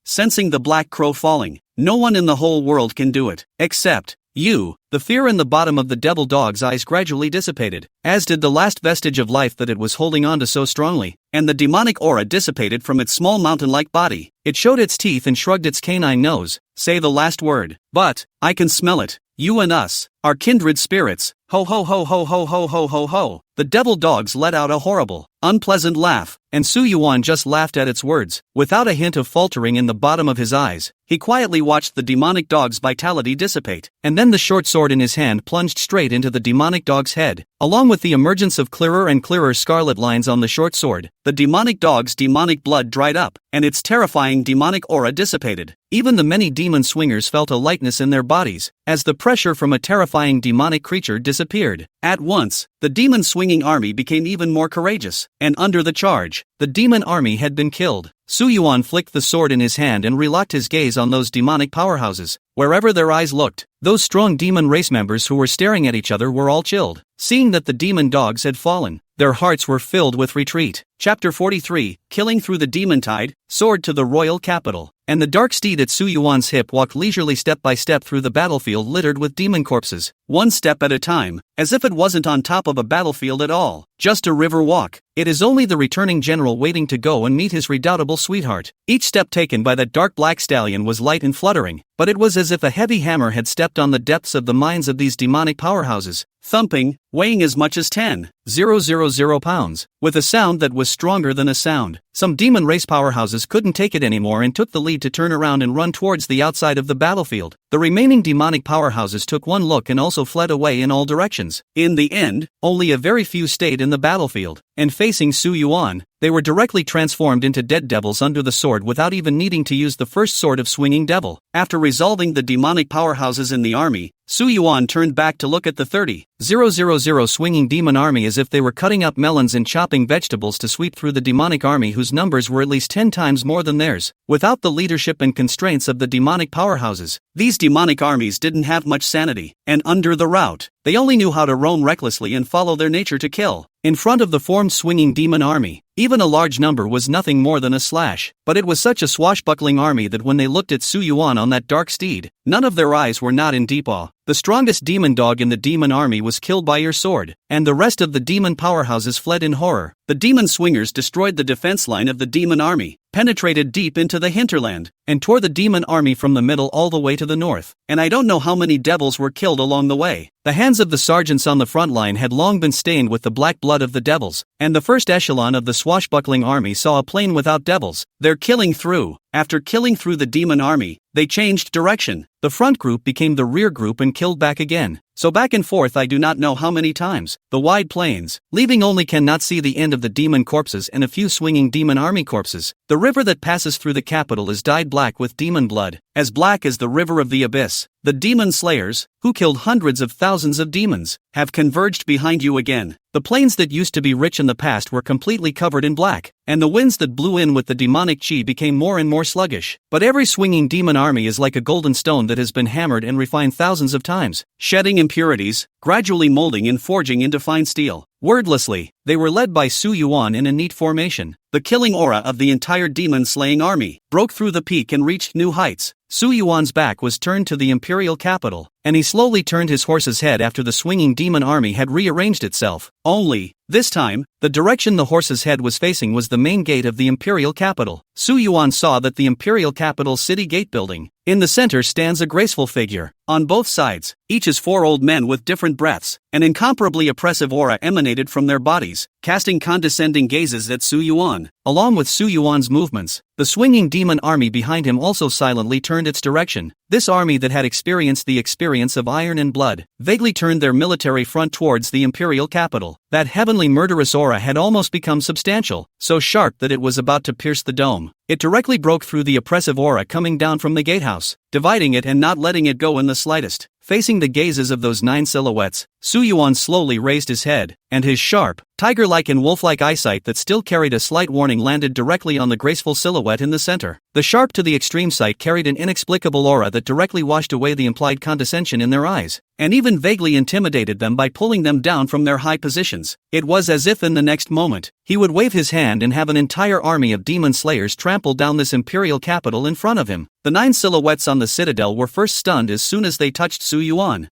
[SPEAKER 1] sensing the black crow falling. No one in the whole world can do it, except you. The fear in the bottom of the devil dog's eyes gradually dissipated, as did the last vestige of life that it was holding on to so strongly, and the demonic aura dissipated from its small mountain-like body. It showed its teeth and shrugged its canine nose. Say the last word. But I can smell it. You and us are kindred spirits. Ho ho ho ho ho ho ho ho ho. The devil dogs let out a horrible, unpleasant laugh, and Su Yuan just laughed at its words, without a hint of faltering in the bottom of his eyes. He quietly watched the demonic dog's vitality dissipate, and then the short sword in his hand plunged straight into the demonic dog's head. Along with the emergence of clearer and clearer scarlet lines on the short sword, the demonic dog's demonic blood dried up, and its terrifying demonic aura dissipated. Even the many demon swingers felt a lightness in their bodies, as the pressure from a terrifying demonic creature disappeared. At once, the demon swinging army became even more courageous, and under the charge, the demon army had been killed. Su Yuan flicked the sword in his hand and relocked his gaze on those demonic powerhouses. Wherever their eyes looked, those strong demon race members who were staring at each other were all chilled. Seeing that the demon dogs had fallen, their hearts were filled with retreat. Chapter 43, Killing Through the Demon Tide, Sword to the Royal Capital. And the dark steed at Su Yuan's hip walked leisurely step by step through the battlefield littered with demon corpses, one step at a time, as if it wasn't on top of a battlefield at all, just a river walk. It is only the returning general waiting to go and meet his redoubtable sweetheart. Each step taken by that dark black stallion was light and fluttering, but it was as if a heavy hammer had stepped on the depths of the minds of these demonic powerhouses, thumping, weighing as much as 10,000 pounds, with a sound that was stronger than a sound. Some demon race powerhouses couldn't take it anymore and took the lead to turn around and run towards the outside of the battlefield. The remaining demonic powerhouses took one look and also fled away in all directions. In the end, only a very few stayed in the battlefield, and facing Su Yuan, they were directly transformed into dead devils under the sword without even needing to use the first sword of swinging devil. After resolving the demonic powerhouses in the army, Su Yuan turned back to look at the 30,000 swinging demon army as if they were cutting up melons and chopping vegetables to sweep through the demonic army whose numbers were at least 10 times more than theirs. Without the leadership and constraints of the demonic powerhouses, these demonic armies didn't have much sanity, and under the rout, they only knew how to roam recklessly and follow their nature to kill. In front of the formed swinging demon army, even a large number was nothing more than a slash, but it was such a swashbuckling army that when they looked at Su Yuan on that dark steed, none of their eyes were not in deep awe. The strongest demon dog in the demon army was killed by your sword, and the rest of the demon powerhouses fled in horror. The demon swingers destroyed the defense line of the demon army, penetrated deep into the hinterland, and tore the demon army from the middle all the way to the north. And I don't know how many devils were killed along the way. The hands of the sergeants on the front line had long been stained with the black blood of the devils, and the first echelon of the swashbuckling army saw a plain without devils. They're killing through. After killing through the demon army, they changed direction. The front group became the rear group and killed back again. So back and forth I do not know how many times. The wide plains, leaving only cannot see the end of the demon corpses and a few swinging demon army corpses. The river that passes through the capital is dyed black with demon blood, as black as the river of the abyss. The demon slayers, who killed hundreds of thousands of demons, have converged behind you again. The plains that used to be rich in the past were completely covered in black, and the winds that blew in with the demonic chi became more and more sluggish. But every swinging demon army is like a golden stone that has been hammered and refined thousands of times, shedding impurities, gradually molding and forging into fine steel. Wordlessly, they were led by Su Yuan in a neat formation. The killing aura of the entire demon-slaying army broke through the peak and reached new heights. Su Yuan's back was turned to the imperial capital, and he slowly turned his horse's head after the swinging demon army had rearranged itself. Only, this time, the direction the horse's head was facing was the main gate of the imperial capital. Su Yuan saw that the imperial capital's city gate building. In the center stands a graceful figure. On both sides, each is 4 old men with different breaths. An incomparably oppressive aura emanated from their bodies, casting condescending gazes at Su Yuan. Along with Su Yuan's movements, the swinging demon army behind him also silently turned its direction. This army that had experienced the experience of iron and blood, vaguely turned their military front towards the imperial capital. That heavenly murderous aura had almost become substantial, so sharp that it was about to pierce the dome. It directly broke through the oppressive aura coming down from the gatehouse, dividing it and not letting it go in the slightest. Facing the gazes of those 9 silhouettes, Su Yuan slowly raised his head, and his sharp, tiger-like and wolf-like eyesight that still carried a slight warning landed directly on the graceful silhouette in the center. The sharp to the extreme sight carried an inexplicable aura that directly washed away the implied condescension in their eyes, and even vaguely intimidated them by pulling them down from their high positions. It was as if in the next moment, he would wave his hand and have an entire army of demon slayers trample down this imperial capital in front of him. The 9 silhouettes on the citadel were first stunned as soon as they touched Su Yuan.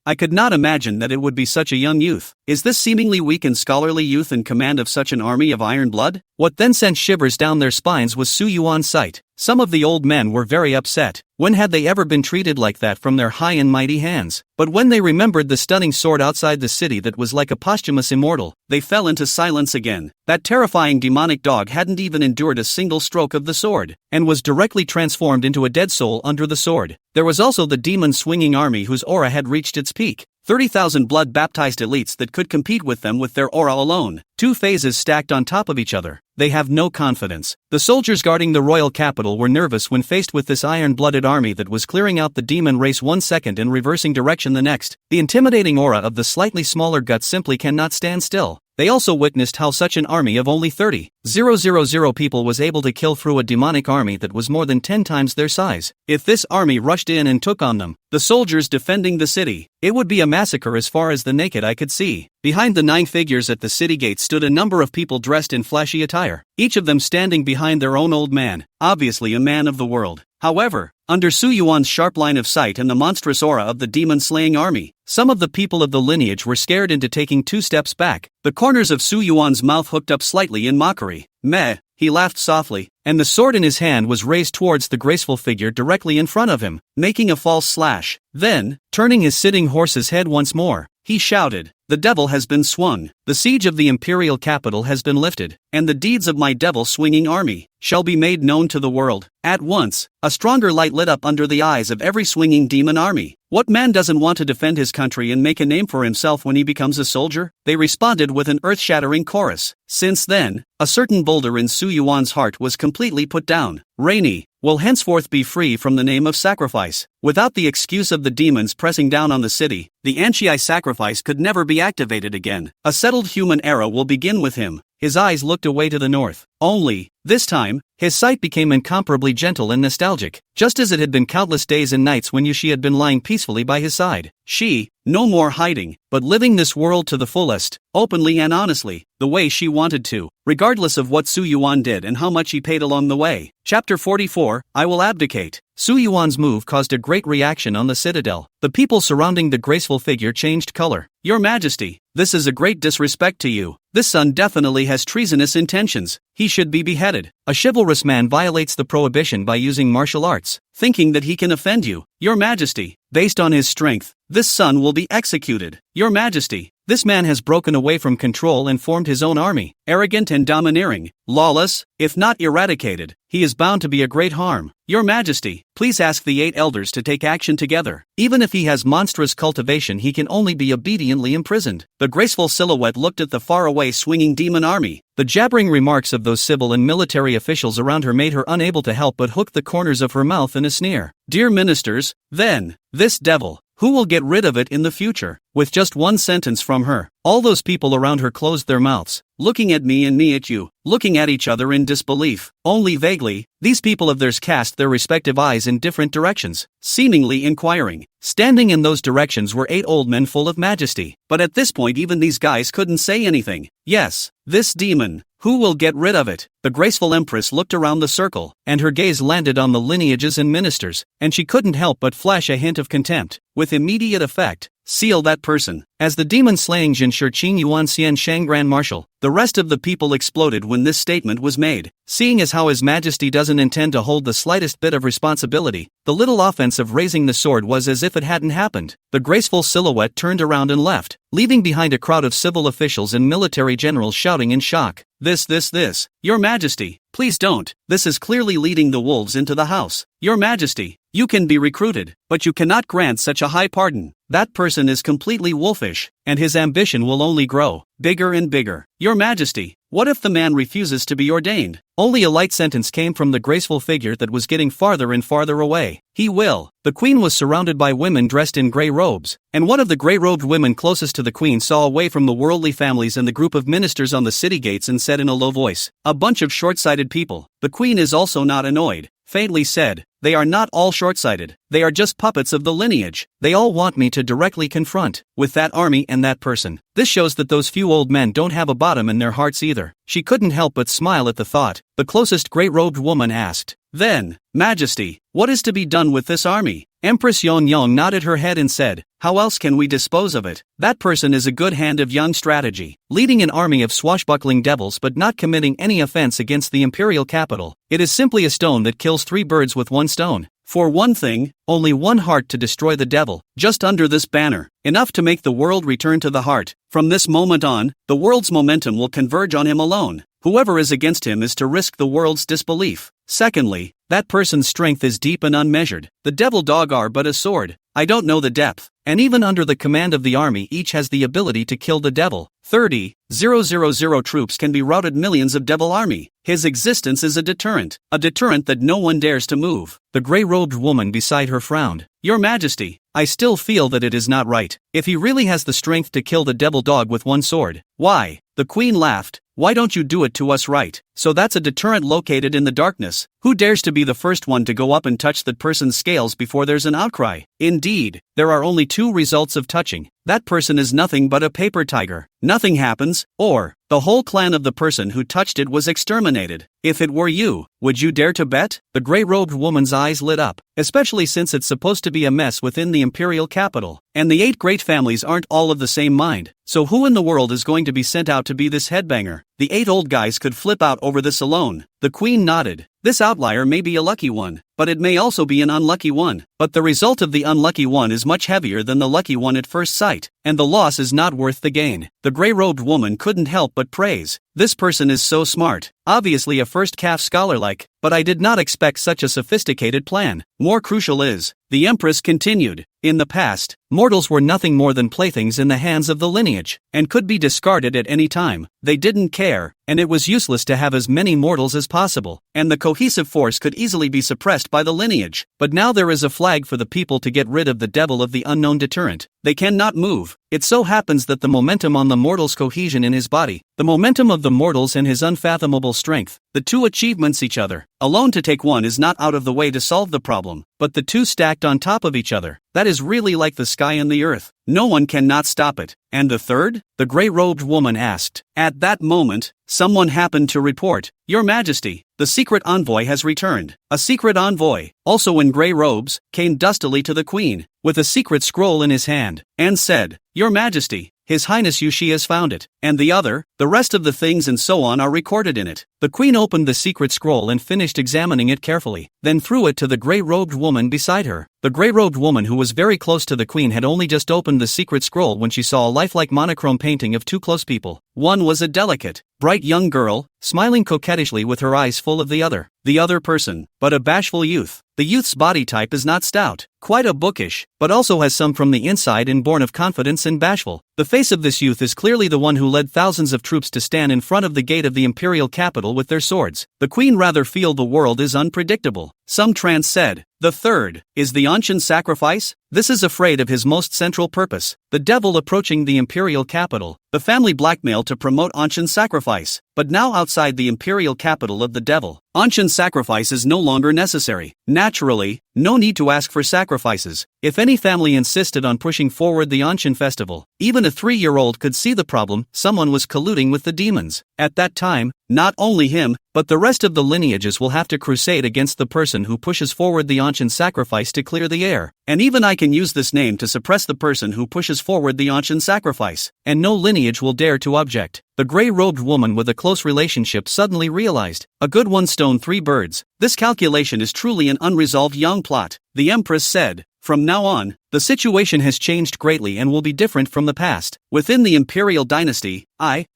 [SPEAKER 1] I could not imagine that it would be such a young youth. Is this seemingly weak and scholarly youth in command of such an army of iron blood? What then sent shivers down their spines was Su Yuan's sight. Some of the old men were very upset. When had they ever been treated like that from their high and mighty hands? But when they remembered the stunning sword outside the city that was like a posthumous immortal, they fell into silence again. That terrifying demonic dog hadn't even endured a single stroke of the sword, and was directly transformed into a dead soul under the sword. There was also the demon-swinging army whose aura had reached its peak. 30,000 blood-baptized elites that could compete with them with their aura alone. 2 phases stacked on top of each other. They have no confidence. The soldiers guarding the royal capital were nervous when faced with this iron-blooded army that was clearing out the demon race 1 second and reversing direction the next. The intimidating aura of the slightly smaller guts simply cannot stand still. They also witnessed how such an army of only 30,000 people was able to kill through a demonic army that was more than 10 times their size. If this army rushed in and took on them, the soldiers defending the city, it would be a massacre as far as the naked eye could see. Behind the 9 figures at the city gate stood a number of people dressed in flashy attire, each of them standing behind their own old man, obviously a man of the world. However, under Su Yuan's sharp line of sight and the monstrous aura of the demon-slaying army, some of the people of the lineage were scared into taking 2 steps back. The corners of Su Yuan's mouth hooked up slightly in mockery. Meh, he laughed softly, and the sword in his hand was raised towards the graceful figure directly in front of him, making a false slash. Then, turning his sitting horse's head once more, he shouted, "The devil has been swung, the siege of the imperial capital has been lifted, and the deeds of my devil-swinging army shall be made known to the world." At once, a stronger light lit up under the eyes of every swinging demon army. What man doesn't want to defend his country and make a name for himself when he becomes a soldier? They responded with an earth-shattering chorus. Since then, a certain boulder in Su Yuan's heart was completely put down. Rainy will henceforth be free from the name of sacrifice. Without the excuse of the demons pressing down on the city, the Anchi sacrifice could never be activated again. A settled human era will begin with him. His eyes looked away to the north. Only, this time, his sight became incomparably gentle and nostalgic, just as it had been countless days and nights when she had been lying peacefully by his side. She, no more hiding, but living this world to the fullest, openly and honestly, the way she wanted to, regardless of what Su Yuan did and how much he paid along the way. Chapter 44, I Will Abdicate. Su Yuan's move caused a great reaction on the citadel. The people surrounding the graceful figure changed color. Your Majesty, this is a great disrespect to you. This son definitely has treasonous intentions. He should be beheaded. A chivalrous man violates the prohibition by using martial arts, thinking that he can offend you. Your Majesty, based on his strength, this son will be executed. Your Majesty, this man has broken away from control and formed his own army. Arrogant and domineering, lawless, if not eradicated, he is bound to be a great harm. Your Majesty, please ask the 8 elders to take action together. Even if he has monstrous cultivation, he can only be obediently imprisoned. The graceful silhouette looked at the faraway swinging demon army. The jabbering remarks of those civil and military officials around her made her unable to help but hook the corners of her mouth in a sneer. Dear ministers, then, this devil, who will get rid of it in the future? With just one sentence from her, all those people around her closed their mouths, looking at me and me at you, looking at each other in disbelief. Only vaguely, these people of theirs cast their respective eyes in different directions, seemingly inquiring. Standing in those directions were 8 old men full of majesty. But at this point even these guys couldn't say anything. Yes, this demon. Who will get rid of it? The graceful empress looked around the circle, and her gaze landed on the lineages and ministers, and she couldn't help but flash a hint of contempt. With immediate effect, seal that person. As the demon-slaying Jinshi Qing Yuan Xian Shang Grand Marshal, the rest of the people exploded when this statement was made. Seeing as how His Majesty doesn't intend to hold the slightest bit of responsibility, the little offense of raising the sword was as if it hadn't happened. The graceful silhouette turned around and left, leaving behind a crowd of civil officials and military generals shouting in shock. This, Your Majesty, please don't. This is clearly leading the wolves into the house. Your Majesty, you can be recruited, but you cannot grant such a high pardon. That person is completely wolfish, and his ambition will only grow bigger and bigger. Your Majesty, What if the man refuses to be ordained? Only a light sentence came from the graceful figure that was getting farther and farther away. He will. The queen was surrounded by women dressed in grey robes, and one of the grey-robed women closest to the queen saw away from the worldly families and the group of ministers on the city gates and said in a low voice, "A bunch of short-sighted people." The queen is also not annoyed. Faintly said, "They are not all short-sighted. They are just puppets of the lineage. They all want me to directly confront with that army and that person." This shows that those few old men don't have a bottom in their hearts either. She couldn't help but smile at the thought. The closest grey-robed woman asked, "Then, Majesty, what is to be done with this army?" Empress Yuan nodded her head and said, "How else can we dispose of it? That person is a good hand of young strategy, leading an army of swashbuckling devils but not committing any offense against the imperial capital. It is simply a stone that kills 3 birds with 1 stone. For one thing, only 1 heart to destroy the devil, just under this banner, enough to make the world return to the heart. From this moment on, the world's momentum will converge on him alone. Whoever is against him is to risk the world's disbelief. Secondly, that person's strength is deep and unmeasured. The devil dog are but a sword. I don't know the depth, and even under the command of the army each has the ability to kill the devil. 30,000 troops can be routed millions of devil army. His existence is a deterrent that no one dares to move." The grey-robed woman beside her frowned. "Your Majesty, I still feel that it is not right. If he really has the strength to kill the devil dog with 1 sword, why?" The queen laughed. "Why don't you do it to us right? So that's a deterrent located in the darkness. Who dares to be the first one to go up and touch that person's scales before there's an outcry? Indeed, there are only 2 results of touching. That person is nothing but a paper tiger. Nothing happens, or the whole clan of the person who touched it was exterminated. If it were you, would you dare to bet?" The grey-robed woman's eyes lit up, especially since it's supposed to be a mess within the imperial capital, and the 8 great families aren't all of the same mind. So who in the world is going to be sent out to be this headbanger? The 8 old guys could flip out over this alone. The queen nodded. This outlier may be a lucky one, but it may also be an unlucky one. But the result of the unlucky one is much heavier than the lucky one at first sight, and the loss is not worth the gain. The grey-robed woman couldn't help but praise. "This person is so smart. Obviously a first calf scholar-like, but I did not expect such a sophisticated plan." More crucial is, the Empress continued, "In the past, mortals were nothing more than playthings in the hands of the lineage, and could be discarded at any time. They didn't care, and it was useless to have as many mortals as possible, and the cohesive force could easily be suppressed by the lineage. But now there is a flag for the people to get rid of the devil of the unknown deterrent. They cannot move. It so happens that the momentum on the mortal's cohesion in his body, the momentum of the mortal's and his unfathomable strength, the 2 achievements each other. Alone to take one is not out of the way to solve the problem, but the 2 stacked on top of each other, that is really like the sky and the earth. No one cannot stop it." "And the third?" the grey-robed woman asked. At that moment, someone happened to report, "Your Majesty, the secret envoy has returned." A secret envoy, also in grey robes, came dustily to the queen, with a secret scroll in his hand, and said, "Your Majesty, His Highness Yushi has found it, and the rest of the things and so on are recorded in it." The queen opened the secret scroll and finished examining it carefully, then threw it to the grey-robed woman beside her. The grey-robed woman who was very close to the queen had only just opened the secret scroll when she saw a lifelike monochrome painting of 2 close people. One was a delicate, bright young girl, smiling coquettishly with her eyes full of the other person, but a bashful youth. The youth's body type is not stout, quite a bookish, but also has some from the inside and born of confidence and bashful. The face of this youth is clearly the one who led thousands of troops to stand in front of the gate of the imperial capital with their swords. The queen rather feel the world is unpredictable. Some trance said, "The third, is the Anshan sacrifice? This is afraid of his most central purpose, the devil approaching the imperial capital. The family blackmailed to promote Anshan sacrifice, but now outside the imperial capital of the devil, Anshan sacrifice is no longer necessary. Naturally, no need to ask for sacrifices. If any family insisted on pushing forward the Anshan festival, even a 3-year-old could see the problem. Someone was colluding with the demons. At that time, not only him, but the rest of the lineages will have to crusade against the person who pushes forward the Anshan sacrifice to clear the air. And even I can use this name to suppress the person who pushes forward the Anshan sacrifice, and no lineage will dare to object." The grey-robed woman with a close relationship suddenly realized, "A good 1 stone 3 birds. This calculation is truly an unresolved young plot." The Empress said, "From now on, the situation has changed greatly and will be different from the past. Within the imperial dynasty,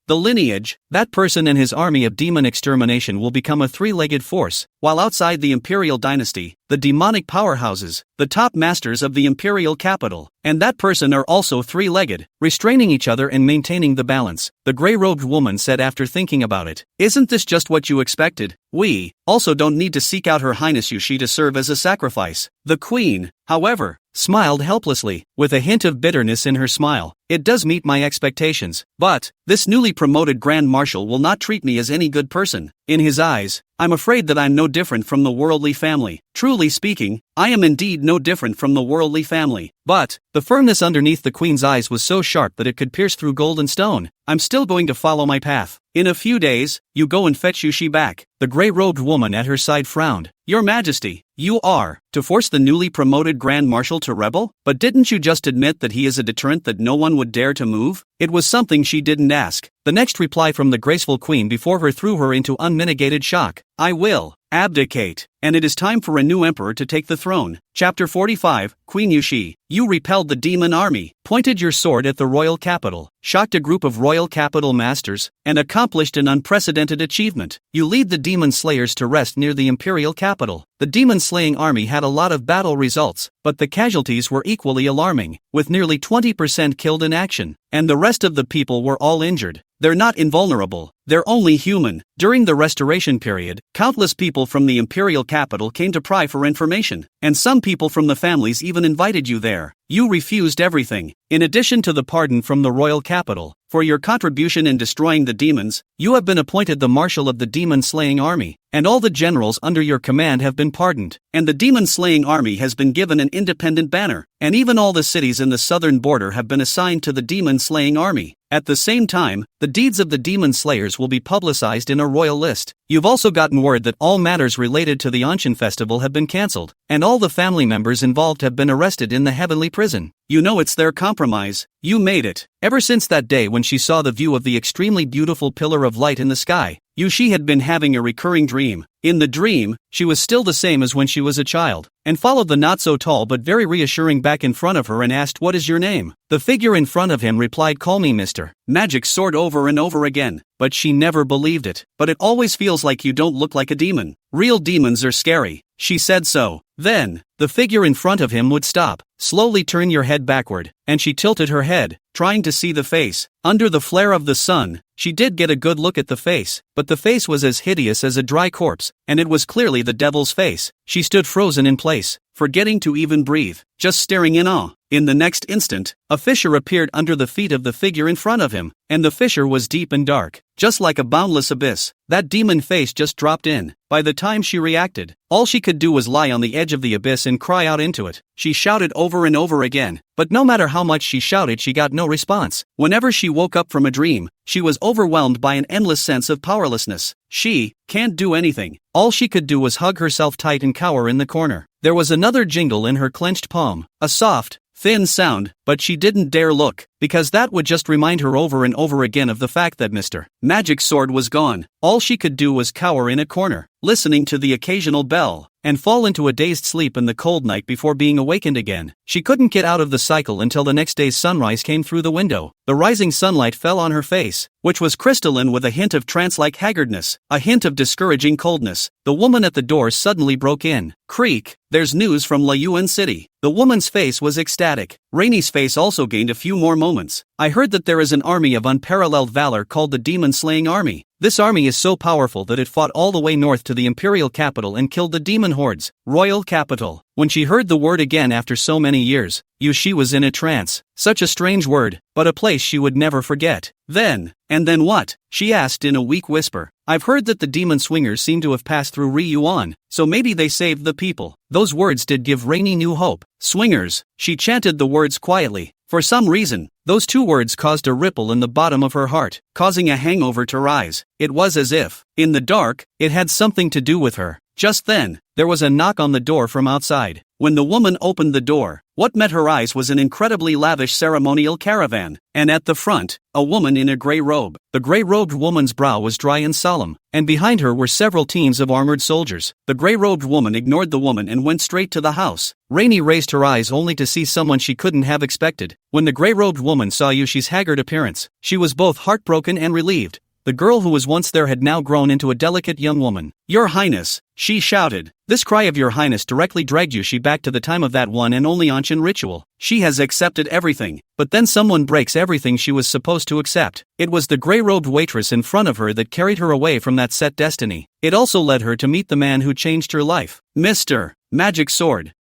[SPEAKER 1] the lineage, that person and his army of demon extermination will become a three-legged force, while outside the imperial dynasty, the demonic powerhouses, the top masters of the imperial capital, and that person are also three-legged, restraining each other and maintaining the balance, the gray-robed woman said after thinking about it. Isn't this just what you expected? We also don't need to seek out Her Highness Yushi to serve as a sacrifice. The queen, however, smiled helplessly, with a hint of bitterness in her smile. It does meet my expectations, but this newly promoted Grand Marshal will not treat me as any good person. In his eyes, I'm afraid that I'm no different from the worldly family. Truly speaking, I am indeed no different from the worldly family. But the firmness underneath the queen's eyes was so sharp that it could pierce through gold and stone. I'm still going to follow my path. In a few days, you go and fetch Yushi back. The gray-robed woman at her side frowned. Your Majesty, you are to force the newly promoted Grand Marshal to rebel? But didn't you just admit that he is a deterrent that no one would dare to move? It was something she didn't ask. The next reply from the graceful queen before her threw her into unmitigated shock. I will abdicate, and it is time for a new emperor to take the throne. Chapter 45, Queen Yushi, you repelled the demon army, pointed your sword at the royal capital, shocked a group of royal capital masters, and accomplished an unprecedented achievement. You lead the demon slayers to rest near the imperial capital. The demon-slaying army had a lot of battle results, but the casualties were equally alarming, with nearly 20% killed in action, and the rest of the people were all injured. They're not invulnerable, they're only human. During the restoration period, countless people from the imperial capital came to pry for information, and some people from the families even invited you there. You refused everything. In addition to the pardon from the royal capital, for your contribution in destroying the demons, you have been appointed the marshal of the demon-slaying army, and all the generals under your command have been pardoned, and the demon-slaying army has been given an independent banner, and even all the cities in the southern border have been assigned to the demon-slaying army. At the same time, the deeds of the demon slayers will be publicized in a royal list. You've also gotten word that all matters related to the Anshin festival have been cancelled, and all the family members involved have been arrested in the heavenly prison. You know it's their compromise. You made it. Ever since that day when she saw the view of the extremely beautiful pillar of light in the sky, Yushi had been having a recurring dream. In the dream, she was still the same as when she was a child, and followed the not-so-tall but very reassuring back in front of her and asked, "What is your name?" The figure in front of him replied, "Call me Mr. Magic Sword," over and over again, but she never believed it. "But it always feels like you don't look like a demon. Real demons are scary." She said so. Then, the figure in front of him would stop. "Slowly turn your head backward," and she tilted her head, trying to see the face. Under the flare of the sun, she did get a good look at the face, but the face was as hideous as a dry corpse, and it was clearly the devil's face. She stood frozen in place, forgetting to even breathe, just staring in awe. In the next instant, a fissure appeared under the feet of the figure in front of him, and the fissure was deep and dark, just like a boundless abyss. That demon face just dropped in. By the time she reacted, all she could do was lie on the edge of the abyss and cry out into it. She shouted over and over again, but no matter how much she shouted, she got no response. Whenever she woke up from a dream, she was overwhelmed by an endless sense of powerlessness. She can't do anything. All she could do was hug herself tight and cower in the corner. There was another jingle in her clenched palm, a soft, thin sound, but she didn't dare look, because that would just remind her over and over again of the fact that Mr. Magic Sword was gone. All she could do was cower in a corner, listening to the occasional bell, and fall into a dazed sleep in the cold night before being awakened again. She couldn't get out of the cycle until the next day's sunrise came through the window. The rising sunlight fell on her face, which was crystalline with a hint of trance-like haggardness, a hint of discouraging coldness. The woman at the door suddenly broke in. "Creak, there's news from Yuan City." The woman's face was ecstatic. Rainy's face also gained a few more moments. "I heard that there is an army of unparalleled valor called the Demon-Slaying Army. This army is so powerful that it fought all the way north to the imperial capital and killed the demon hordes." Royal capital. When she heard the word again after so many years, Yushi was in a trance. Such a strange word, but a place she would never forget. And then what? She asked in a weak whisper. "I've heard that the demon swingers seem to have passed through Yuan, so maybe they saved the people." Those words did give Rainy new hope. Swingers. She chanted the words quietly. For some reason, those two words caused a ripple in the bottom of her heart, causing a hangover to rise. It was as if, in the dark, it had something to do with her. Just then, there was a knock on the door from outside. When the woman opened the door, what met her eyes was an incredibly lavish ceremonial caravan, and at the front, a woman in a gray robe. The gray-robed woman's brow was dry and solemn, and behind her were several teams of armored soldiers. The gray-robed woman ignored the woman and went straight to the house. Rainey raised her eyes only to see someone she couldn't have expected. When the gray-robed woman saw Yushi's haggard appearance, she was both heartbroken and relieved. The girl who was once there had now grown into a delicate young woman. "Your Highness," she shouted. This cry of "Your Highness" directly dragged Yushi back to the time of that one and only Anshin ritual. She has accepted everything, but then someone breaks everything she was supposed to accept. It was the gray-robed waitress in front of her that carried her away from that set destiny. It also led her to meet the man who changed her life. Mr. Magic Sword,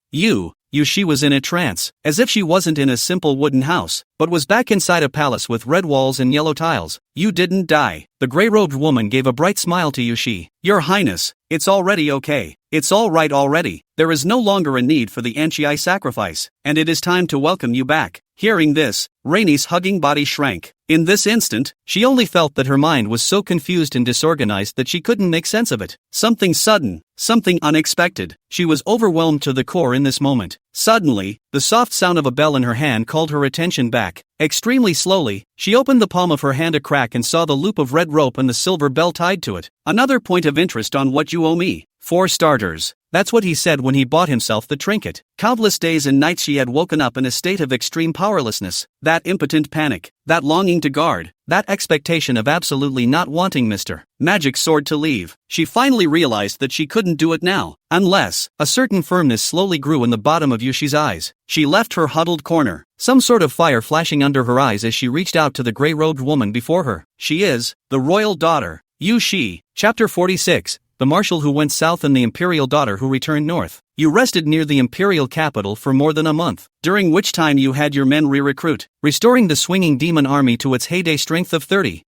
[SPEAKER 1] Yushi was in a trance, as if she wasn't in a simple wooden house, but was back inside a palace with red walls and yellow tiles. "You didn't die." The gray-robed woman gave a bright smile to Yushi. "Your Highness, it's already okay. It's all right already. There is no longer a need for the Anchi sacrifice, and it is time to welcome you back." Hearing this, Rainey's hugging body shrank. In this instant, she only felt that her mind was so confused and disorganized that she couldn't make sense of it. Something sudden, something unexpected. She was overwhelmed to the core in this moment. Suddenly, the soft sound of a bell in her hand called her attention back. Extremely slowly, she opened the palm of her hand a crack and saw the loop of red rope and the silver bell tied to it. "Another point of interest on what you owe me. 4 starters. That's what he said when he bought himself the trinket. Countless days and nights she had woken up in a state of extreme powerlessness. That impotent panic, that longing to guard, that expectation of absolutely not wanting Mr. Magic Sword to leave. She finally realized that she couldn't do it now, unless a certain firmness slowly grew in the bottom of Yushi's eyes. She left her huddled corner, some sort of fire flashing under her eyes as she reached out to the gray-robed woman before her. She is the royal daughter, Yushi. Chapter 46. The Marshal who went south and the Imperial daughter who returned north. You rested near the Imperial capital for more than a month, during which time you had your men re-recruit, restoring the swinging demon army to its heyday strength of 30,000.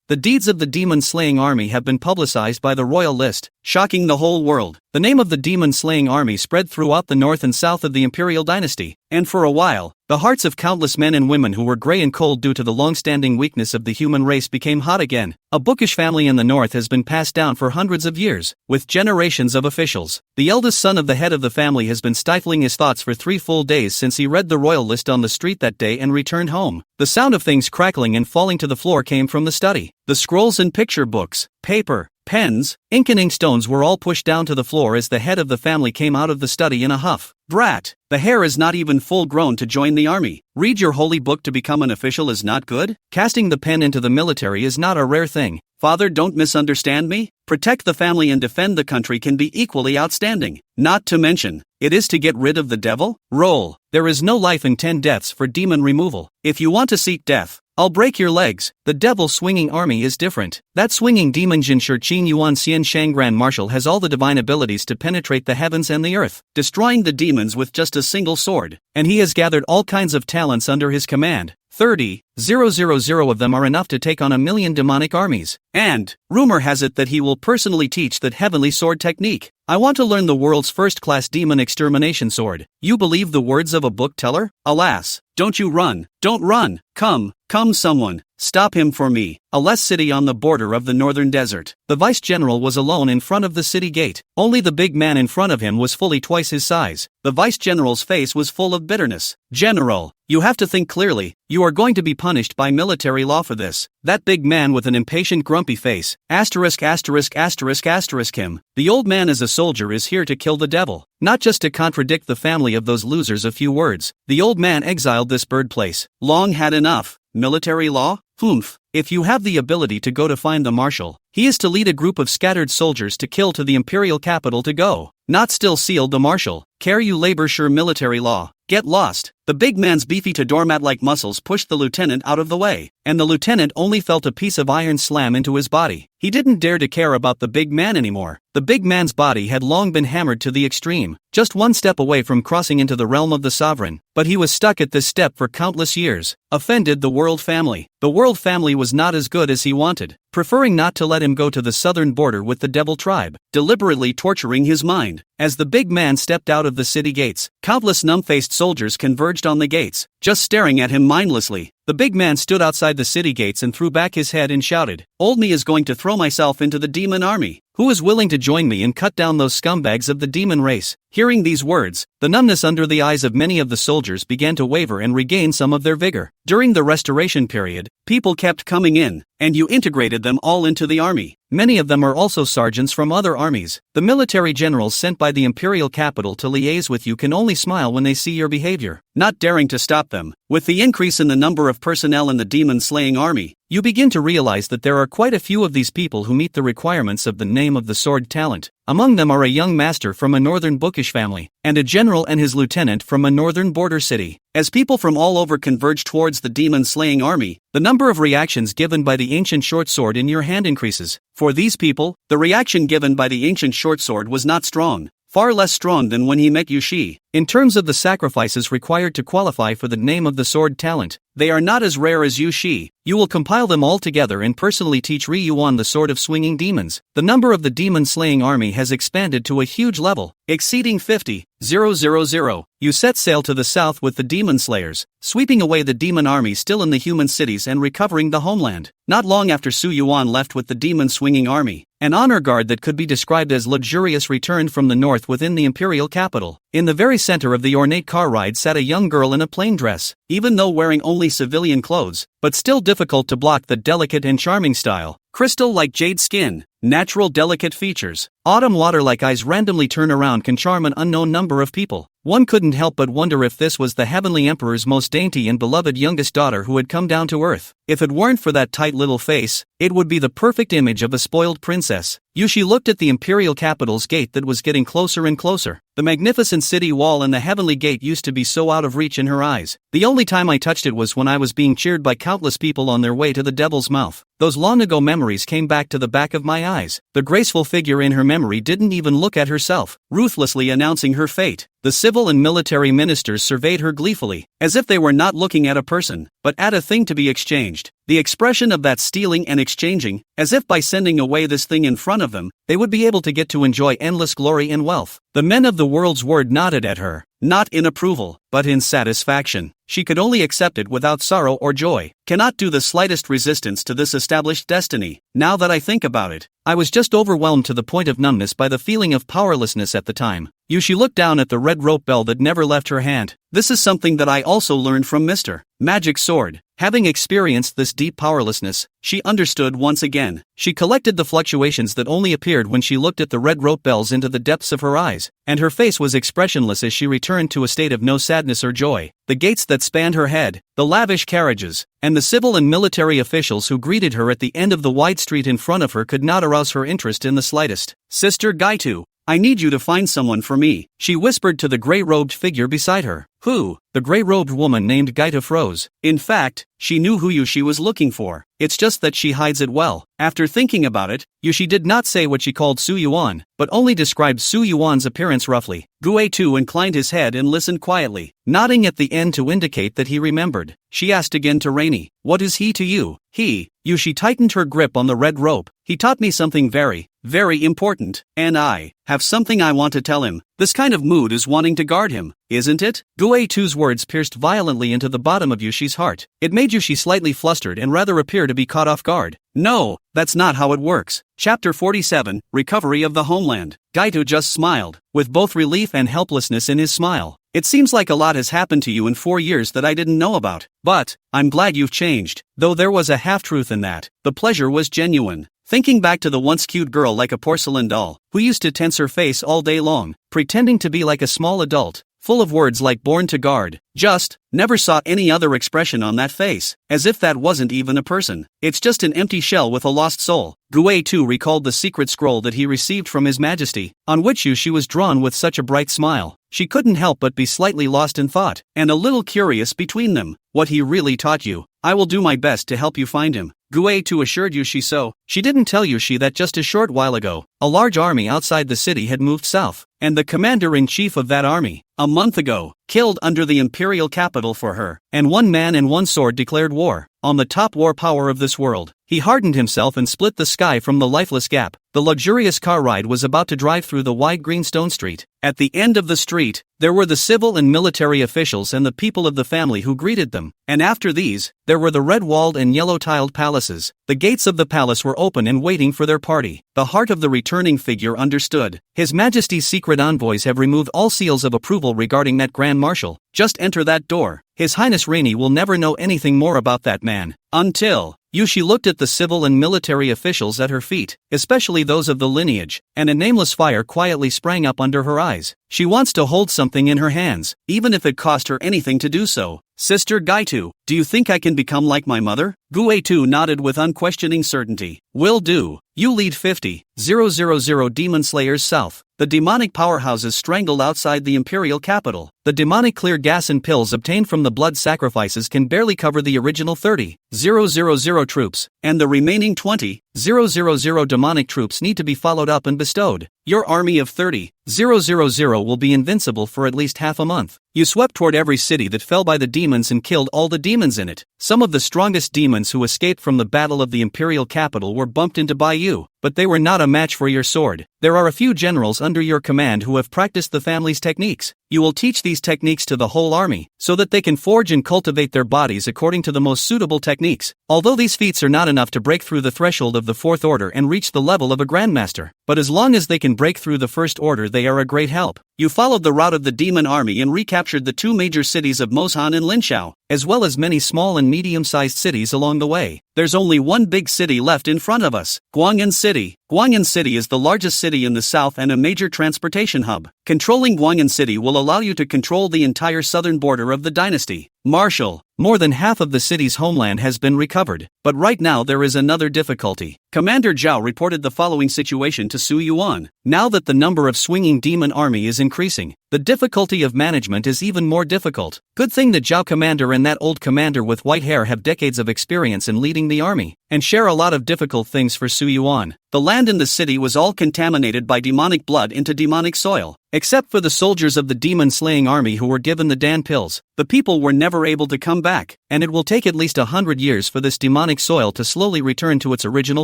[SPEAKER 1] The deeds of the demon-slaying army have been publicized by the royal list, shocking the whole world. The name of the demon-slaying army spread throughout the north and south of the Imperial dynasty, and for a while, the hearts of countless men and women who were gray and cold due to the long-standing weakness of the human race became hot again. A bookish family in the north has been passed down for hundreds of years, with generations of officials. The eldest son of the head of the family has been stifling his thoughts for 3 full days since he read the royal list on the street that day and returned home. The sound of things crackling and falling to the floor came from the study. The scrolls and picture books, paper, pens, ink and inkstones were all pushed down to the floor as the head of the family came out of the study in a huff. "Brat, the heir is not even full grown to join the army. Read your holy book to become an official is not good? Casting the pen into the military is not a rare thing. Father, don't misunderstand me. Protect the family and defend the country can be equally outstanding. Not to mention, it is to get rid of the devil? Roll. There is no life in 10 deaths for demon removal. If you want to seek death, I'll break your legs." The devil swinging army is different. That swinging demon Jin Qin Yuan Xian Shang Grand Marshal has all the divine abilities to penetrate the heavens and the earth, destroying the demons with just a single sword, and he has gathered all kinds of talents under his command. 30,000 of them are enough to take on 1,000,000 demonic armies. And rumor has it that he will personally teach that heavenly sword technique. "I want to learn the world's first-class demon extermination sword." You believe the words of a book teller? Alas, don't you run. Don't run. Come someone. Stop him for me. A less city on the border of the northern desert. The vice-general was alone in front of the city gate. Only the big man in front of him was fully twice his size. The vice-general's face was full of bitterness. "General, you have to think clearly. You are going to be punished by military law for this." That big man with an impatient grumpy face, him. The old man as a soldier is here to kill the devil, not just to contradict the family of those losers a few words. The old man exiled this bird place. Long had enough. Military law? Humph. If you have the ability to go to find the marshal, he is to lead a group of scattered soldiers to kill to the imperial capital to go. Not still sealed the marshal. Care you labor sure military law. Get lost. The big man's beefy to doormat-like muscles pushed the lieutenant out of the way, and the lieutenant only felt a piece of iron slam into his body. He didn't dare to care about the big man anymore. The big man's body had long been hammered to the extreme, just one step away from crossing into the realm of the sovereign, but he was stuck at this step for countless years. Offended the world family. The world family was not as good as he wanted, preferring not to let him go to the southern border with the devil tribe, deliberately torturing his mind. As the big man stepped out of the city gates, countless numb-faced soldiers converged on the gates, just staring at him mindlessly. The big man stood outside the city gates and threw back his head and shouted, "Old me is going to throw myself into the demon army. Who is willing to join me and cut down those scumbags of the demon race?" Hearing these words, the numbness under the eyes of many of the soldiers began to waver and regain some of their vigor. During the restoration period, people kept coming in, and you integrated them all into the army. Many of them are also sergeants from other armies. The military generals sent by the imperial capital to liaise with you can only smile when they see your behavior, not daring to stop them. With the increase in the number of personnel in the demon-slaying army, you begin to realize that there are quite a few of these people who meet the requirements of the name of the sword talent. Among them are a young master from a northern bookish family, and a general and his lieutenant from a northern border city. As people from all over converge towards the demon-slaying army, the number of reactions given by the ancient short sword in your hand increases. For these people, the reaction given by the ancient short sword was not strong, far less strong than when he met Yushi. In terms of the sacrifices required to qualify for the name of the sword talent, they are not as rare as Yushi. You will compile them all together and personally teach Yuan the sword of swinging demons. The number of the demon-slaying army has expanded to a huge level, exceeding 50,000. You set sail to the south with the demon slayers, sweeping away the demon army still in the human cities and recovering the homeland. Not long after Yuan left with the demon-swinging army, an honor guard that could be described as luxurious returned from the north within the imperial capital. In the very center of the ornate car ride sat a young girl in a plain dress, even though wearing only civilian clothes, but still difficult to block the delicate and charming style. Crystal-like jade skin, natural delicate features, autumn water-like eyes randomly turn around can charm an unknown number of people. One couldn't help but wonder if this was the heavenly emperor's most dainty and beloved youngest daughter who had come down to earth. If it weren't for that tight little face, it would be the perfect image of a spoiled princess. Yushi looked at the imperial capital's gate that was getting closer and closer. The magnificent city wall and the heavenly gate used to be so out of reach in her eyes. The only time I touched it was when I was being cheered by countless people on their way to the devil's mouth. Those long ago memories came back to the back of my eyes. The graceful figure in her memory didn't even look at herself, ruthlessly announcing her fate. The civil and military ministers surveyed her gleefully, as if they were not looking at a person, but at a thing to be exchanged. The expression of that stealing and exchanging, as if by sending away this thing in front of them, they would be able to get to enjoy endless glory and wealth. The men of the world's word nodded at her, not in approval, but in satisfaction. She could only accept it without sorrow or joy, cannot do the slightest resistance to this established destiny. Now that I think about it, I was just overwhelmed to the point of numbness by the feeling of powerlessness at the time. Yushi looked down at the red rope bell that never left her hand. This is something that I also learned from Mr. Magic Sword. Having experienced this deep powerlessness, she understood once again. She collected the fluctuations that only appeared when she looked at the red rope bells into the depths of her eyes, and her face was expressionless as she returned to a state of no sadness or joy. The gates that spanned her head, the lavish carriages, and the civil and military officials who greeted her at the end of the wide street in front of her could not arouse her interest in the slightest. "Sister Gaitu, I need you to find someone for me," she whispered to the gray-robed figure beside her. Who? The gray-robed woman named Gaita froze. In fact, she knew who Yushi was looking for. It's just that she hides it well. After thinking about it, Yushi did not say what she called Yuan, but only described Yuan's appearance roughly. Gue too inclined his head and listened quietly, nodding at the end to indicate that he remembered. She asked again to Rainy, "What is he to you?" "He." Yushi tightened her grip on the red rope. "He taught me something very, very important, and I have something I want to tell him." This kind of mood is wanting to guard him, isn't it? Gue Tu's words pierced violently into the bottom of Yushi's heart. It made Yushi slightly flustered and rather appear to be caught off guard. No, that's not how it works. Chapter 47, Recovery of the Homeland. Gaitu just smiled, with both relief and helplessness in his smile. "It seems like a lot has happened to you in 4 years that I didn't know about. But, I'm glad you've changed." Though there was a half-truth in that, the pleasure was genuine. Thinking back to the once cute girl like a porcelain doll, who used to tense her face all day long, pretending to be like a small adult, full of words like born to guard, just, never saw any other expression on that face, as if that wasn't even a person. It's just an empty shell with a lost soul. Gue too recalled the secret scroll that he received from His Majesty, on which Yushi was drawn with such a bright smile. She couldn't help but be slightly lost in thought, and a little curious between them. What he really taught you. I will do my best to help you find him. Gue too assured Yushi so. She didn't tell Yushi that just a short while ago, a large army outside the city had moved south, and the commander-in-chief of that army, a month ago, killed under the imperial capital for her, and one man and one sword declared war on the top war power of this world. He hardened himself and split the sky from the lifeless gap. The luxurious car ride was about to drive through the wide green stone street. At the end of the street, there were the civil and military officials and the people of the family who greeted them, and after these, there were the red-walled and yellow-tiled palaces. The gates of the palace were open and waiting for their party. The heart of the returning figure understood. His Majesty's secret envoys have removed all seals of approval regarding that Grand Marshal. Just enter that door. His Highness Rainey will never know anything more about that man. Until... She looked at the civil and military officials at her feet, especially those of the lineage, and a nameless fire quietly sprang up under her eyes. She wants to hold something in her hands, even if it cost her anything to do so. Sister Gaitu, do you think I can become like my mother? Guitu nodded with unquestioning certainty. Will do. You lead 50,000 demon slayers south. The demonic powerhouses strangled outside the imperial capital. The demonic clear gas and pills obtained from the blood sacrifices can barely cover the original 30,000 troops, and the remaining 20,000 demonic troops need to be followed up and bestowed. Your army of 30,000 will be invincible for at least half a month. You swept toward every city that fell by the demons and killed all the demons in it. Some of the strongest demons who escaped from the battle of the imperial capital were bumped into by you, but they were not a match for your sword. There are a few generals under your command who have practiced the family's techniques. You will teach these techniques to the whole army, so that they can forge and cultivate their bodies according to the most suitable techniques. Although these feats are not enough to break through the threshold of the fourth order and reach the level of a grandmaster, but as long as they can break through the first order, they are a great help. You followed the route of the demon army and recaptured the two major cities of Mosan and Linshao, as well as many small and medium-sized cities along the way. There's only one big city left in front of us, Guang'an City. Guang'an City is the largest city in the south and a major transportation hub. Controlling Guang'an City will allow you to control the entire southern border of the dynasty. Marshal, more than half of the city's homeland has been recovered, but right now there is another difficulty. Commander Zhao reported the following situation to Su Yuan. Now that the number of swinging demon army is increasing, the difficulty of management is even more difficult. Good thing the Zhao commander and that old commander with white hair have decades of experience in leading the army, and share a lot of difficult things for Su Yuan. The land in the city was all contaminated by demonic blood into demonic soil. Except for the soldiers of the demon-slaying army who were given the Dan pills, the people were never able to come back, and it will take at least 100 years for this demonic soil to slowly return to its original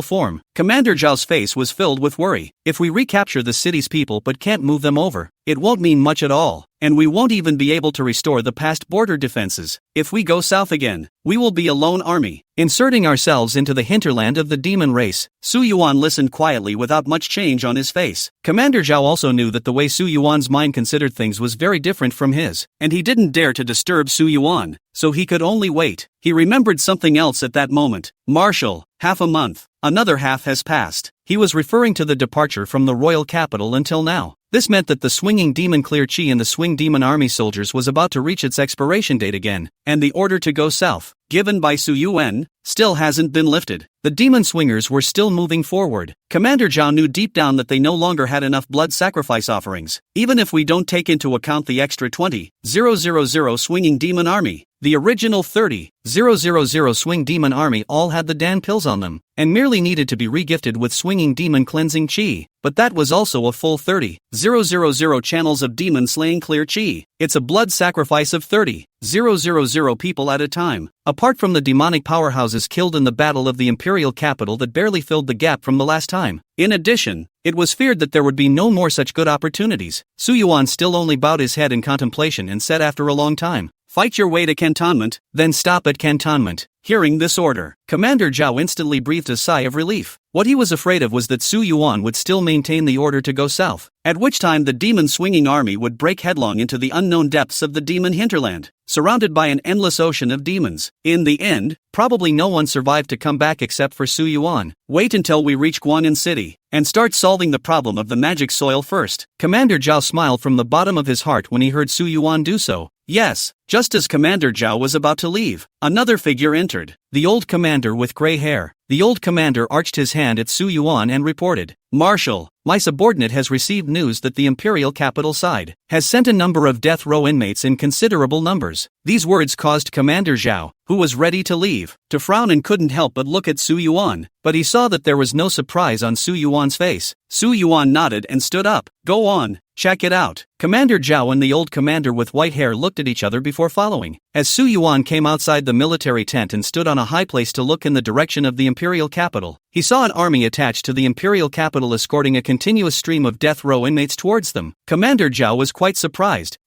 [SPEAKER 1] form. Commander Zhao's face was filled with worry. If we recapture the city's people but can't move them over, it won't mean much at all, and we won't even be able to restore the past border defenses. If we go south again, we will be a lone army, inserting ourselves into the hinterland of the demon race. Su Yuan listened quietly without much change on his face. Commander Zhao also knew that the way Su Yuan's mind considered things was very different from his, and he didn't dare to disturb Su Yuan, so he could only wait. He remembered something else at that moment. Marshal, half a month, another half has passed. He was referring to the departure from the royal capital until now. This meant that the swinging demon clear chi in the swing demon army soldiers was about to reach its expiration date again, and the order to go south, given by Su Yuan, still hasn't been lifted. The demon swingers were still moving forward. Commander Zhao knew deep down that they no longer had enough blood sacrifice offerings. Even if we don't take into account the extra 20,000 swinging demon army, the original 30,000 swing demon army all had the Dan pills on them, and merely needed to be regifted with swinging demon cleansing chi. But that was also a full 30,000 channels of demon slaying clear chi. It's a blood sacrifice of 30,000 people at a time. Apart from the demonic powerhouses killed in the battle of the imperial capital that barely filled the gap from the last time. In addition, it was feared that there would be no more such good opportunities. Su Yuan still only bowed his head in contemplation and said after a long time, "Fight your way to cantonment, then stop at cantonment." Hearing this order, Commander Zhao instantly breathed a sigh of relief. What he was afraid of was that Su Yuan would still maintain the order to go south, at which time the demon-swinging army would break headlong into the unknown depths of the demon hinterland, surrounded by an endless ocean of demons. In the end, probably no one survived to come back except for Su Yuan. Wait until we reach Guang'an City, and start solving the problem of the magic soil first. Commander Zhao smiled from the bottom of his heart when he heard Su Yuan do so. Yes, Just as Commander Zhao was about to leave, another figure entered. The old commander with gray hair. The old commander arched his hand at Su Yuan and reported, "Marshal, my subordinate has received news that the imperial capital side has sent a number of death row inmates in considerable numbers." These words caused Commander Zhao, who was ready to leave, to frown and couldn't help but look at Su Yuan, but he saw that there was no surprise on Su Yuan's face. Su Yuan nodded and stood up. "Go on, check it out." Commander Zhao and the old commander with white hair looked at each other before following. As Su Yuan came outside the military tent and stood on a high place to look in the direction of the imperial capital, he saw an army attached to the imperial capital escorting a continuous stream of death row inmates towards them. Commander Zhao was quite surprised.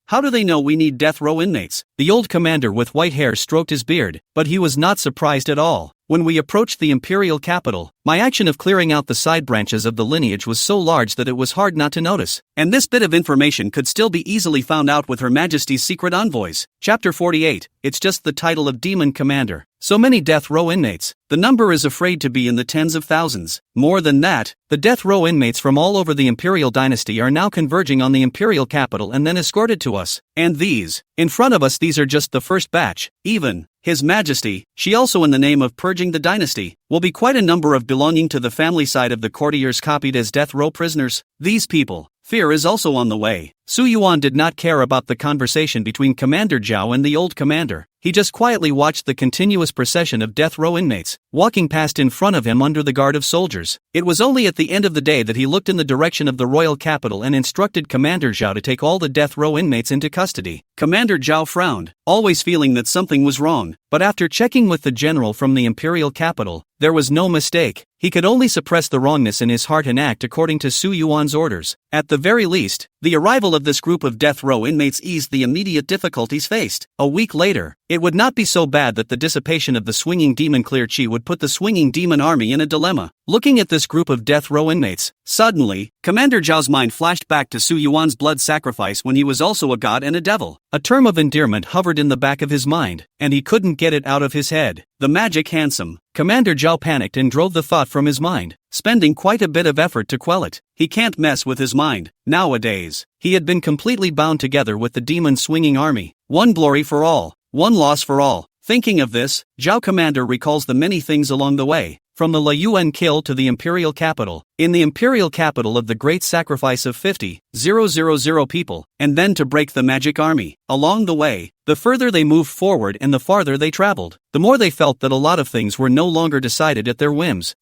[SPEAKER 1] How do they know we need death row inmates? The old commander with white hair stroked his beard, but he was not surprised at all. When we approached the imperial capital, my action of clearing out the side branches of the lineage was so large that it was hard not to notice. And this bit of information could still be easily found out with Her Majesty's secret envoys. Chapter 48, it's just the title of Demon Commander. So many death row inmates. The number is afraid to be in the tens of thousands. More than that, the death row inmates from all over the imperial dynasty are now converging on the imperial capital and then escorted to us. And these, in front of us, these are just the first batch. Even His Majesty, she also in the name of purging the dynasty, will be quite a number of belonging to the family side of the courtiers copied as death row prisoners. These people, fear is also on the way. Su Yuan did not care about the conversation between Commander Zhao and the old commander. He just quietly watched the continuous procession of death row inmates, walking past in front of him under the guard of soldiers. It was only at the end of the day that he looked in the direction of the royal capital and instructed Commander Zhao to take all the death row inmates into custody. Commander Zhao frowned, always feeling that something was wrong, but after checking with the general from the imperial capital, there was no mistake. He could only suppress the wrongness in his heart and act according to Su Yuan's orders. At the very least, the arrival of this group of death row inmates eased the immediate difficulties faced. A week later, it would not be so bad that the dissipation of the swinging demon clear chi would put the swinging demon army in a dilemma. Looking at this group of death row inmates, suddenly, Commander Zhao's mind flashed back to Su Yuan's blood sacrifice when he was also a god and a devil. A term of endearment hovered in the back of his mind, and he couldn't get it out of his head. The magic handsome. Commander Zhao panicked and drove the thought from his mind, spending quite a bit of effort to quell it. He can't mess with his mind, nowadays. He had been completely bound together with the demon swinging army. One glory for all, one loss for all. Thinking of this, Zhao Commander recalls the many things along the way, from the Yuan kill to the imperial capital, in the imperial capital of the great sacrifice of 50,000 people, and then to break the magic army. Along the way, the further they moved forward and the farther they traveled, the more they felt that a lot of things were no longer decided at their whims.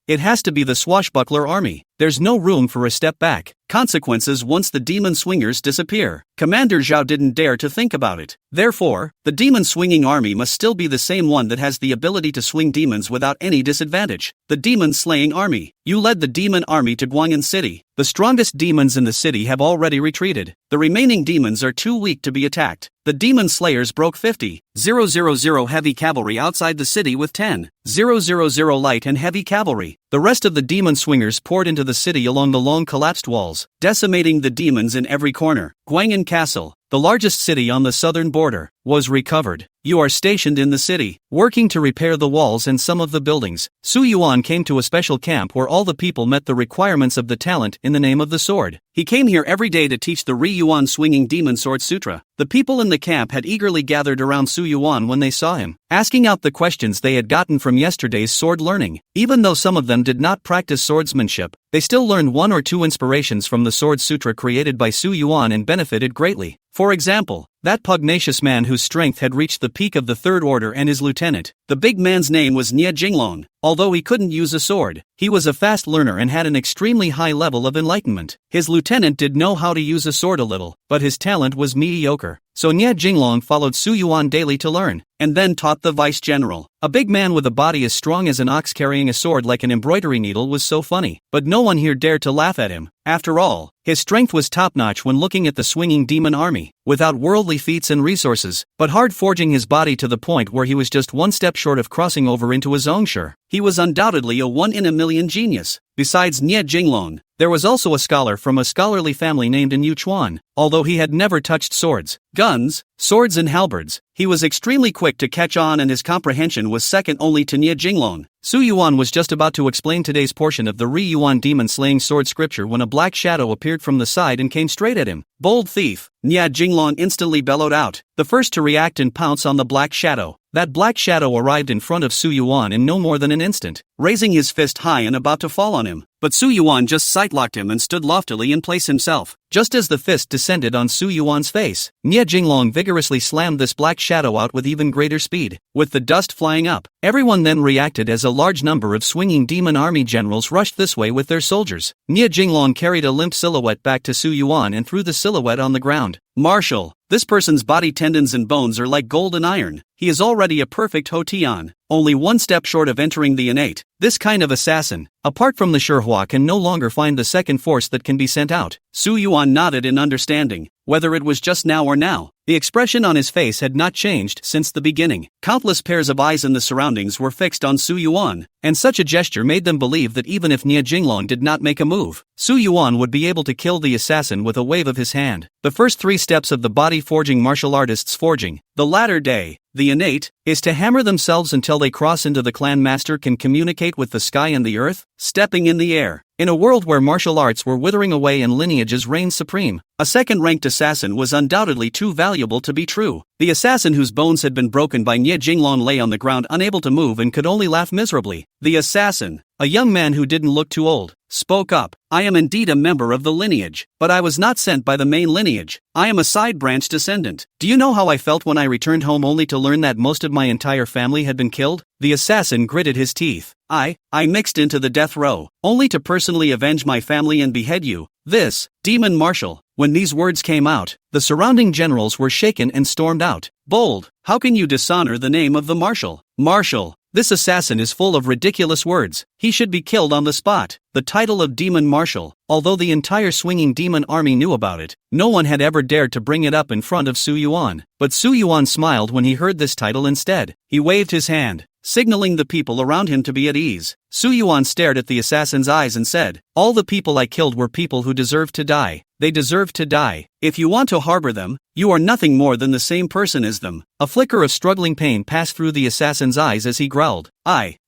[SPEAKER 1] It has to be the swashbuckler army. There's no room for a step back. Consequences once the demon swingers disappear. Commander Zhao didn't dare to think about it. Therefore, the demon swinging army must still be the same one that has the ability to swing demons without any disadvantage. The demon slaying army. You led the demon army to Guang'an City. The strongest demons in the city have already retreated. The remaining demons are too weak to be attacked. The demon slayers broke 50,000 heavy cavalry outside the city with 10,000 light and heavy cavalry. The rest of the demon swingers poured into the city along the long collapsed walls, decimating the demons in every corner. Guang'an Castle, the largest city on the southern border, was recovered. You are stationed in the city, working to repair the walls and some of the buildings. Su Yuan came to a special camp where all the people met the requirements of the talent in the name of the sword. He came here every day to teach the Yuan swinging demon sword sutra. The people in the camp had eagerly gathered around Su Yuan when they saw him, asking out the questions they had gotten from yesterday's sword learning. Even though some of them did not practice swordsmanship, they still learned one or two inspirations from the sword sutra created by Su Yuan and benefited greatly. For example, that pugnacious man whose strength had reached the peak of the third order and his lieutenant. The big man's name was Nie Jinglong. Although he couldn't use a sword, he was a fast learner and had an extremely high level of enlightenment. His lieutenant did know how to use a sword a little, but his talent was mediocre. So Nie Jinglong followed Su Yuan daily to learn, and then taught the vice general. A big man with a body as strong as an ox carrying a sword like an embroidery needle was so funny, but no one here dared to laugh at him. After all, his strength was top-notch when looking at the swinging demon army, without worldly feats and resources, but hard forging his body to the point where he was just one step short of crossing over into a zongshur. He was undoubtedly a one-in-a-million genius. Besides Nie Jinglong, there was also a scholar from a scholarly family named Yu Chuan. Although he had never touched swords, guns, swords and halberds, he was extremely quick to catch on and his comprehension was second only to Nie Jinglong. Su Yuan was just about to explain today's portion of the Yuan demon-slaying sword scripture when a black shadow appeared from the side and came straight at him. Bold thief! Nie Jinglong instantly bellowed out, the first to react and pounce on the black shadow. That black shadow arrived in front of Su Yuan in no more than an instant, raising his fist high and about to fall on him. But Su Yuan just sight-locked him and stood loftily in place himself. Just as the fist descended on Su Yuan's face, Nie Jinglong vigorously slammed this black shadow out with even greater speed, with the dust flying up. Everyone then reacted as a large number of swinging demon army generals rushed this way with their soldiers. Nie Jinglong carried a limp silhouette back to Su Yuan and threw the silhouette on the ground. Martial, this person's body tendons and bones are like gold and iron. He is already a perfect Hotian, only one step short of entering the innate. This kind of assassin, apart from the Shihua, can no longer find the second force that can be sent out. Su Yuan nodded in understanding, whether it was just now or now. The expression on his face had not changed since the beginning. Countless pairs of eyes in the surroundings were fixed on Su Yuan, and such a gesture made them believe that even if Nie Jinglong did not make a move, Su Yuan would be able to kill the assassin with a wave of his hand. The first three steps of the body-forging martial artist's forging, the latter day, the innate, is to hammer themselves until they cross into the clan master can communicate with the sky and the earth, stepping in the air. In a world where martial arts were withering away and lineages reigned supreme, a second-ranked assassin was undoubtedly too valuable to be true. The assassin whose bones had been broken by Nie Jinglong lay on the ground unable to move and could only laugh miserably. The assassin, a young man who didn't look too old, spoke up. I am indeed a member of the lineage, but I was not sent by the main lineage. I am a side branch descendant. Do you know how I felt when I returned home only to learn that most of my entire family had been killed? The assassin gritted his teeth. I mixed into the death row, only to personally avenge my family and behead you, this demon marshal. When these words came out, the surrounding generals were shaken and stormed out. Bold, how can you dishonor the name of the marshal? Marshal, this assassin is full of ridiculous words. He should be killed on the spot. The title of demon marshal, although the entire swinging demon army knew about it, no one had ever dared to bring it up in front of Su Yuan. But Su Yuan smiled when he heard this title instead. He waved his hand, signaling the people around him to be at ease. Su Yuan stared at the assassin's eyes and said, all the people I killed were people who deserved to die. They deserve to die. If you want to harbor them, you are nothing more than the same person as them. A flicker of struggling pain passed through the assassin's eyes as he growled.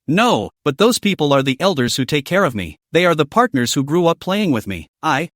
[SPEAKER 1] No, but those people are the elders who take care of me. They are the partners who grew up playing with me.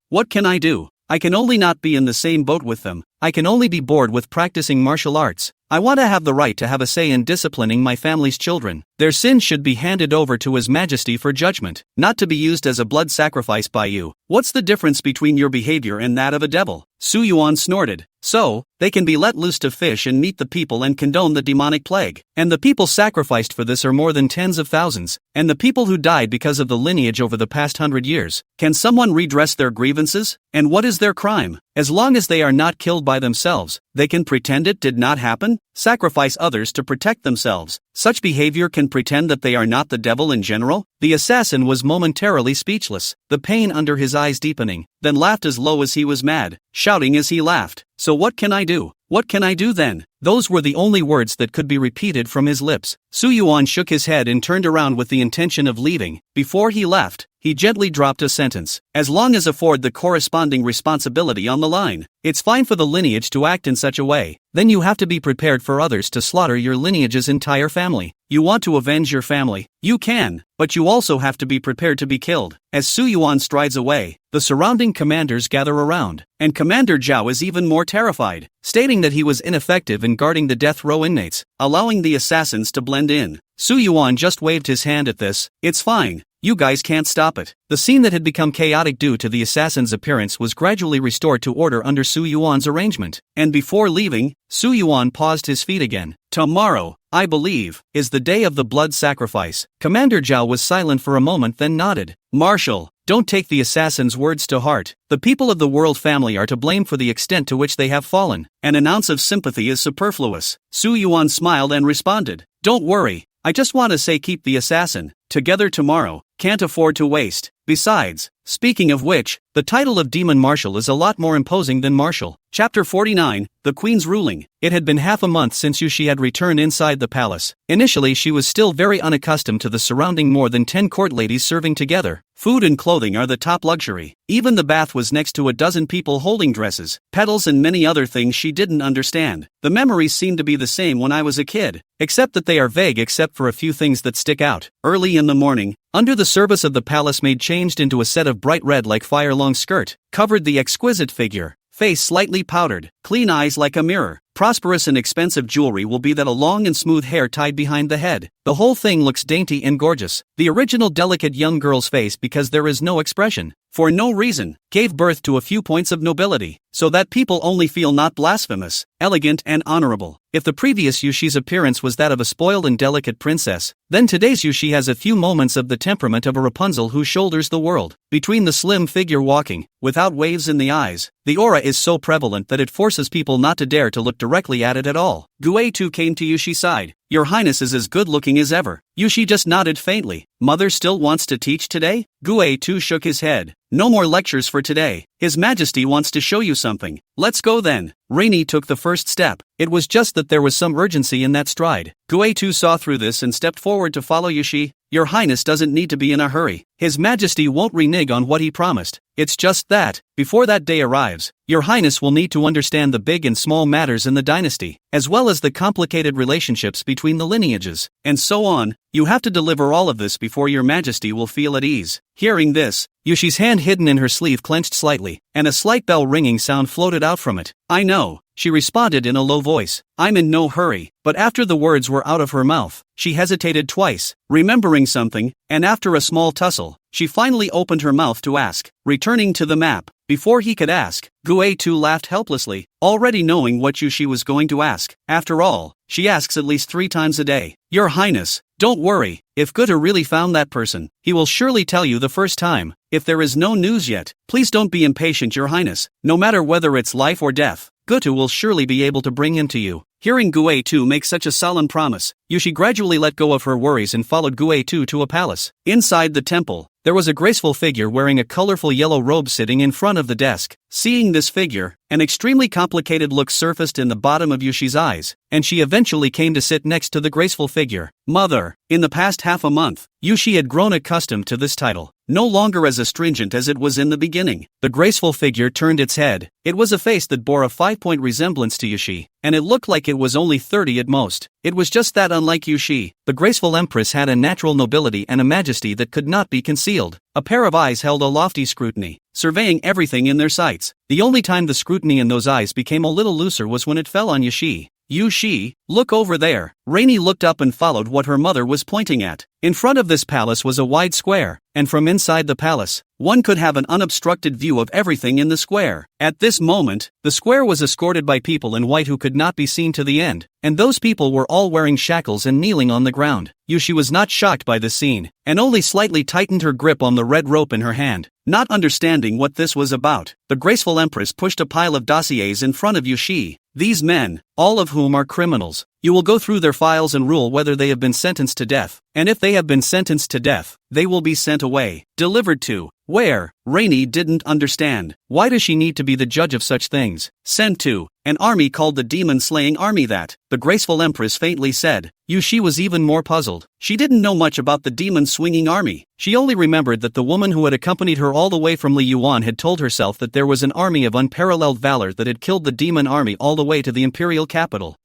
[SPEAKER 1] What can I do? I can only not be in the same boat with them. I can only be bored with practicing martial arts. I want to have the right to have a say in disciplining my family's children. Their sins should be handed over to His Majesty for judgment, not to be used as a blood sacrifice by you. What's the difference between your behavior and that of a devil? Su Yuan snorted. So, they can be let loose to fish and meet the people and condone the demonic plague. And the people sacrificed for this are more than tens of thousands. And the people who died because of the lineage over the past 100 years. Can someone redress their grievances? And what is their crime? As long as they are not killed by themselves, they can pretend it did not happen, sacrifice others to protect themselves. Such behavior can pretend that they are not the devil in general? The assassin was momentarily speechless, the pain under his eyes deepening, then laughed as low as he was mad, shouting as he laughed. So what can I do? What can I do then? Those were the only words that could be repeated from his lips. Su Yuan shook his head and turned around with the intention of leaving. Before he left, he gently dropped a sentence. As long as afford the corresponding responsibility on the line. It's fine for the lineage to act in such a way. Then you have to be prepared for others to slaughter your lineage's entire family. You want to avenge your family? You can, but you also have to be prepared to be killed. As Su Yuan strides away, the surrounding commanders gather around, and Commander Zhao is even more terrified, stating that he was ineffective in guarding the death row inmates, allowing the assassins to blend in. Su Yuan just waved his hand at this. It's fine. You guys can't stop it. The scene that had become chaotic due to the assassin's appearance was gradually restored to order under Su Yuan's arrangement. And before leaving, Su Yuan paused his feet again. Tomorrow, I believe, is the day of the blood sacrifice. Commander Zhao was silent for a moment then nodded. Marshal, don't take the assassin's words to heart. The people of the world family are to blame for the extent to which they have fallen. An ounce of sympathy is superfluous. Su Yuan smiled and responded. Don't worry. I just want to say keep the assassin. together tomorrow, can't afford to waste. Besides, speaking of which, the title of Demon Marshal is a lot more imposing than Marshal. Chapter 49, The Queen's Ruling. It had been half a month since Yushi had returned inside the palace. Initially she was still very unaccustomed to the surrounding more than 10 court ladies serving together. Food and clothing are the top luxury. Even the bath was next to a dozen people holding dresses, petals and many other things she didn't understand. The memories seemed to be the same when I was a kid, except that they are vague except for a few things that stick out. Early in the morning, under the service of the palace maid changed into a set of bright red like fire long skirt, covered the exquisite figure, face slightly powdered, clean eyes like a mirror. Prosperous and expensive jewelry will be that a long and smooth hair tied behind the head. The whole thing looks dainty and gorgeous. The original delicate young girl's face, because there is no expression, for no reason, gave birth to a few points of nobility, so that people only feel not blasphemous, elegant and honorable. If the previous Yushi's appearance was that of a spoiled and delicate princess, then today's Yushi has a few moments of the temperament of a Rapunzel who shoulders the world. Between the slim figure walking, without waves in the eyes, the aura is so prevalent that it forces people not to dare to look directly at it at all. Gue too came to Yushi's side. Your Highness is as good looking as ever. Yushi just nodded faintly. Mother still wants to teach today? Gue too shook his head. No more lectures for today. His Majesty wants to show you something. Let's go then. Rainy took the first step. It was just that there was some urgency in that stride. Gue too saw through this and stepped forward to follow Yushi. Your Highness doesn't need to be in a hurry. His Majesty won't renege on what he promised. It's just that, before that day arrives, Your Highness will need to understand the big and small matters in the dynasty, as well as the complicated relationships between the lineages, and so on. You have to deliver all of this before Your Majesty will feel at ease. Hearing this, Yushi's hand hidden in her sleeve clenched slightly, and a slight bell ringing sound floated out from it. I know, she responded in a low voice. I'm in no hurry. But after the words were out of her mouth, she hesitated twice, remembering something, and after a small tussle, she finally opened her mouth to ask, returning to the map. Before he could ask, Gue too laughed helplessly, already knowing what Yushi was going to ask. After all, she asks at least 3 times a day. Your Highness, don't worry, if Guta really found that person, he will surely tell you the first time. If there is no news yet, please don't be impatient, Your Highness. No matter whether it's life or death, Guta will surely be able to bring him to you. Hearing Gue too make such a solemn promise, Yushi gradually let go of her worries and followed Gue too to a palace. Inside the temple, there was a graceful figure wearing a colorful yellow robe sitting in front of the desk. Seeing this figure, an extremely complicated look surfaced in the bottom of Yushi's eyes, and she eventually came to sit next to the graceful figure. Mother, in the past half a month, Yushi had grown accustomed to this title, no longer as astringent as it was in the beginning. The graceful figure turned its head. It was a face that bore a 5-point resemblance to Yushi, and it looked like it was only 30 at most. It was just that unlike Yushi, the graceful empress had a natural nobility and a majesty that could not be concealed. A pair of eyes held a lofty scrutiny, surveying everything in their sights. The only time the scrutiny in those eyes became a little looser was when it fell on Yushi. Yushi, look over there. Rainy looked up and followed what her mother was pointing at. In front of this palace was a wide square, and from inside the palace, one could have an unobstructed view of everything in the square. At this moment, the square was escorted by people in white who could not be seen to the end, and those people were all wearing shackles and kneeling on the ground. Yushi was not shocked by this scene, and only slightly tightened her grip on the red rope in her hand. Not understanding what this was about, the graceful empress pushed a pile of dossiers in front of Yushi. These men, all of whom are criminals. You will go through their files and rule whether they have been sentenced to death, and if they have been sentenced to death, they will be sent away. Delivered to where? Rainy didn't understand. Why does she need to be the judge of such things? Sent to an army called the demon-slaying army that, the graceful empress faintly said. Yushi was even more puzzled. She didn't know much about the demon-swinging army. She only remembered that the woman who had accompanied her all the way from Yuan had told herself that there was an army of unparalleled valor that had killed the demon army all the way to the imperial capital.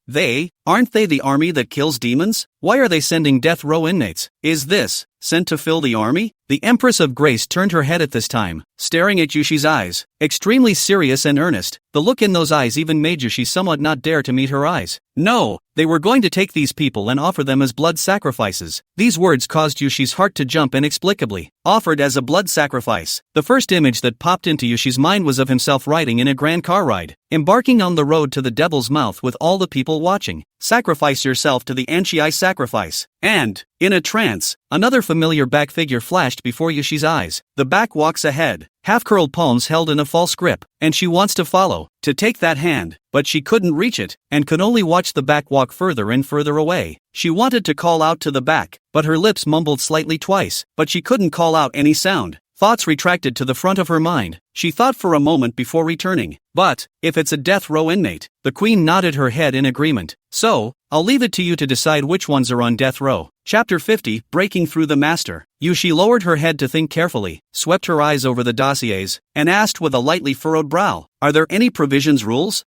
[SPEAKER 1] Aren't they the army that kills demons? Why are they sending death row inmates? Is this sent to fill the army? The Empress of Grace turned her head at this time, staring at Yushi's eyes, extremely serious and earnest. The look in those eyes even made Yushi somewhat not dare to meet her eyes. No, they were going to take these people and offer them as blood sacrifices. These words caused Yushi's heart to jump inexplicably. Offered as a blood sacrifice. The first image that popped into Yushi's mind was of himself riding in a grand car ride, embarking on the road to the Devil's Mouth with all the people watching. Sacrifice yourself to the Anchi sacrifice. And, in a trance, another familiar back figure flashed flashed before Yushi's eyes. The back walks ahead, half-curled palms held in a false grip, and she wants to follow, to take that hand, but she couldn't reach it, and could only watch the back walk further and further away. She wanted to call out to the back, but her lips mumbled slightly twice, but she couldn't call out any sound. Thoughts retracted to the front of her mind. She thought for a moment before returning. But, if it's a death row inmate, the queen nodded her head in agreement. So, I'll leave it to you to decide which ones are on death row. Chapter 50, Breaking Through the Master. Yushi lowered her head to think carefully, swept her eyes over the dossiers, and asked with a lightly furrowed brow, "Are there any provisions rules?"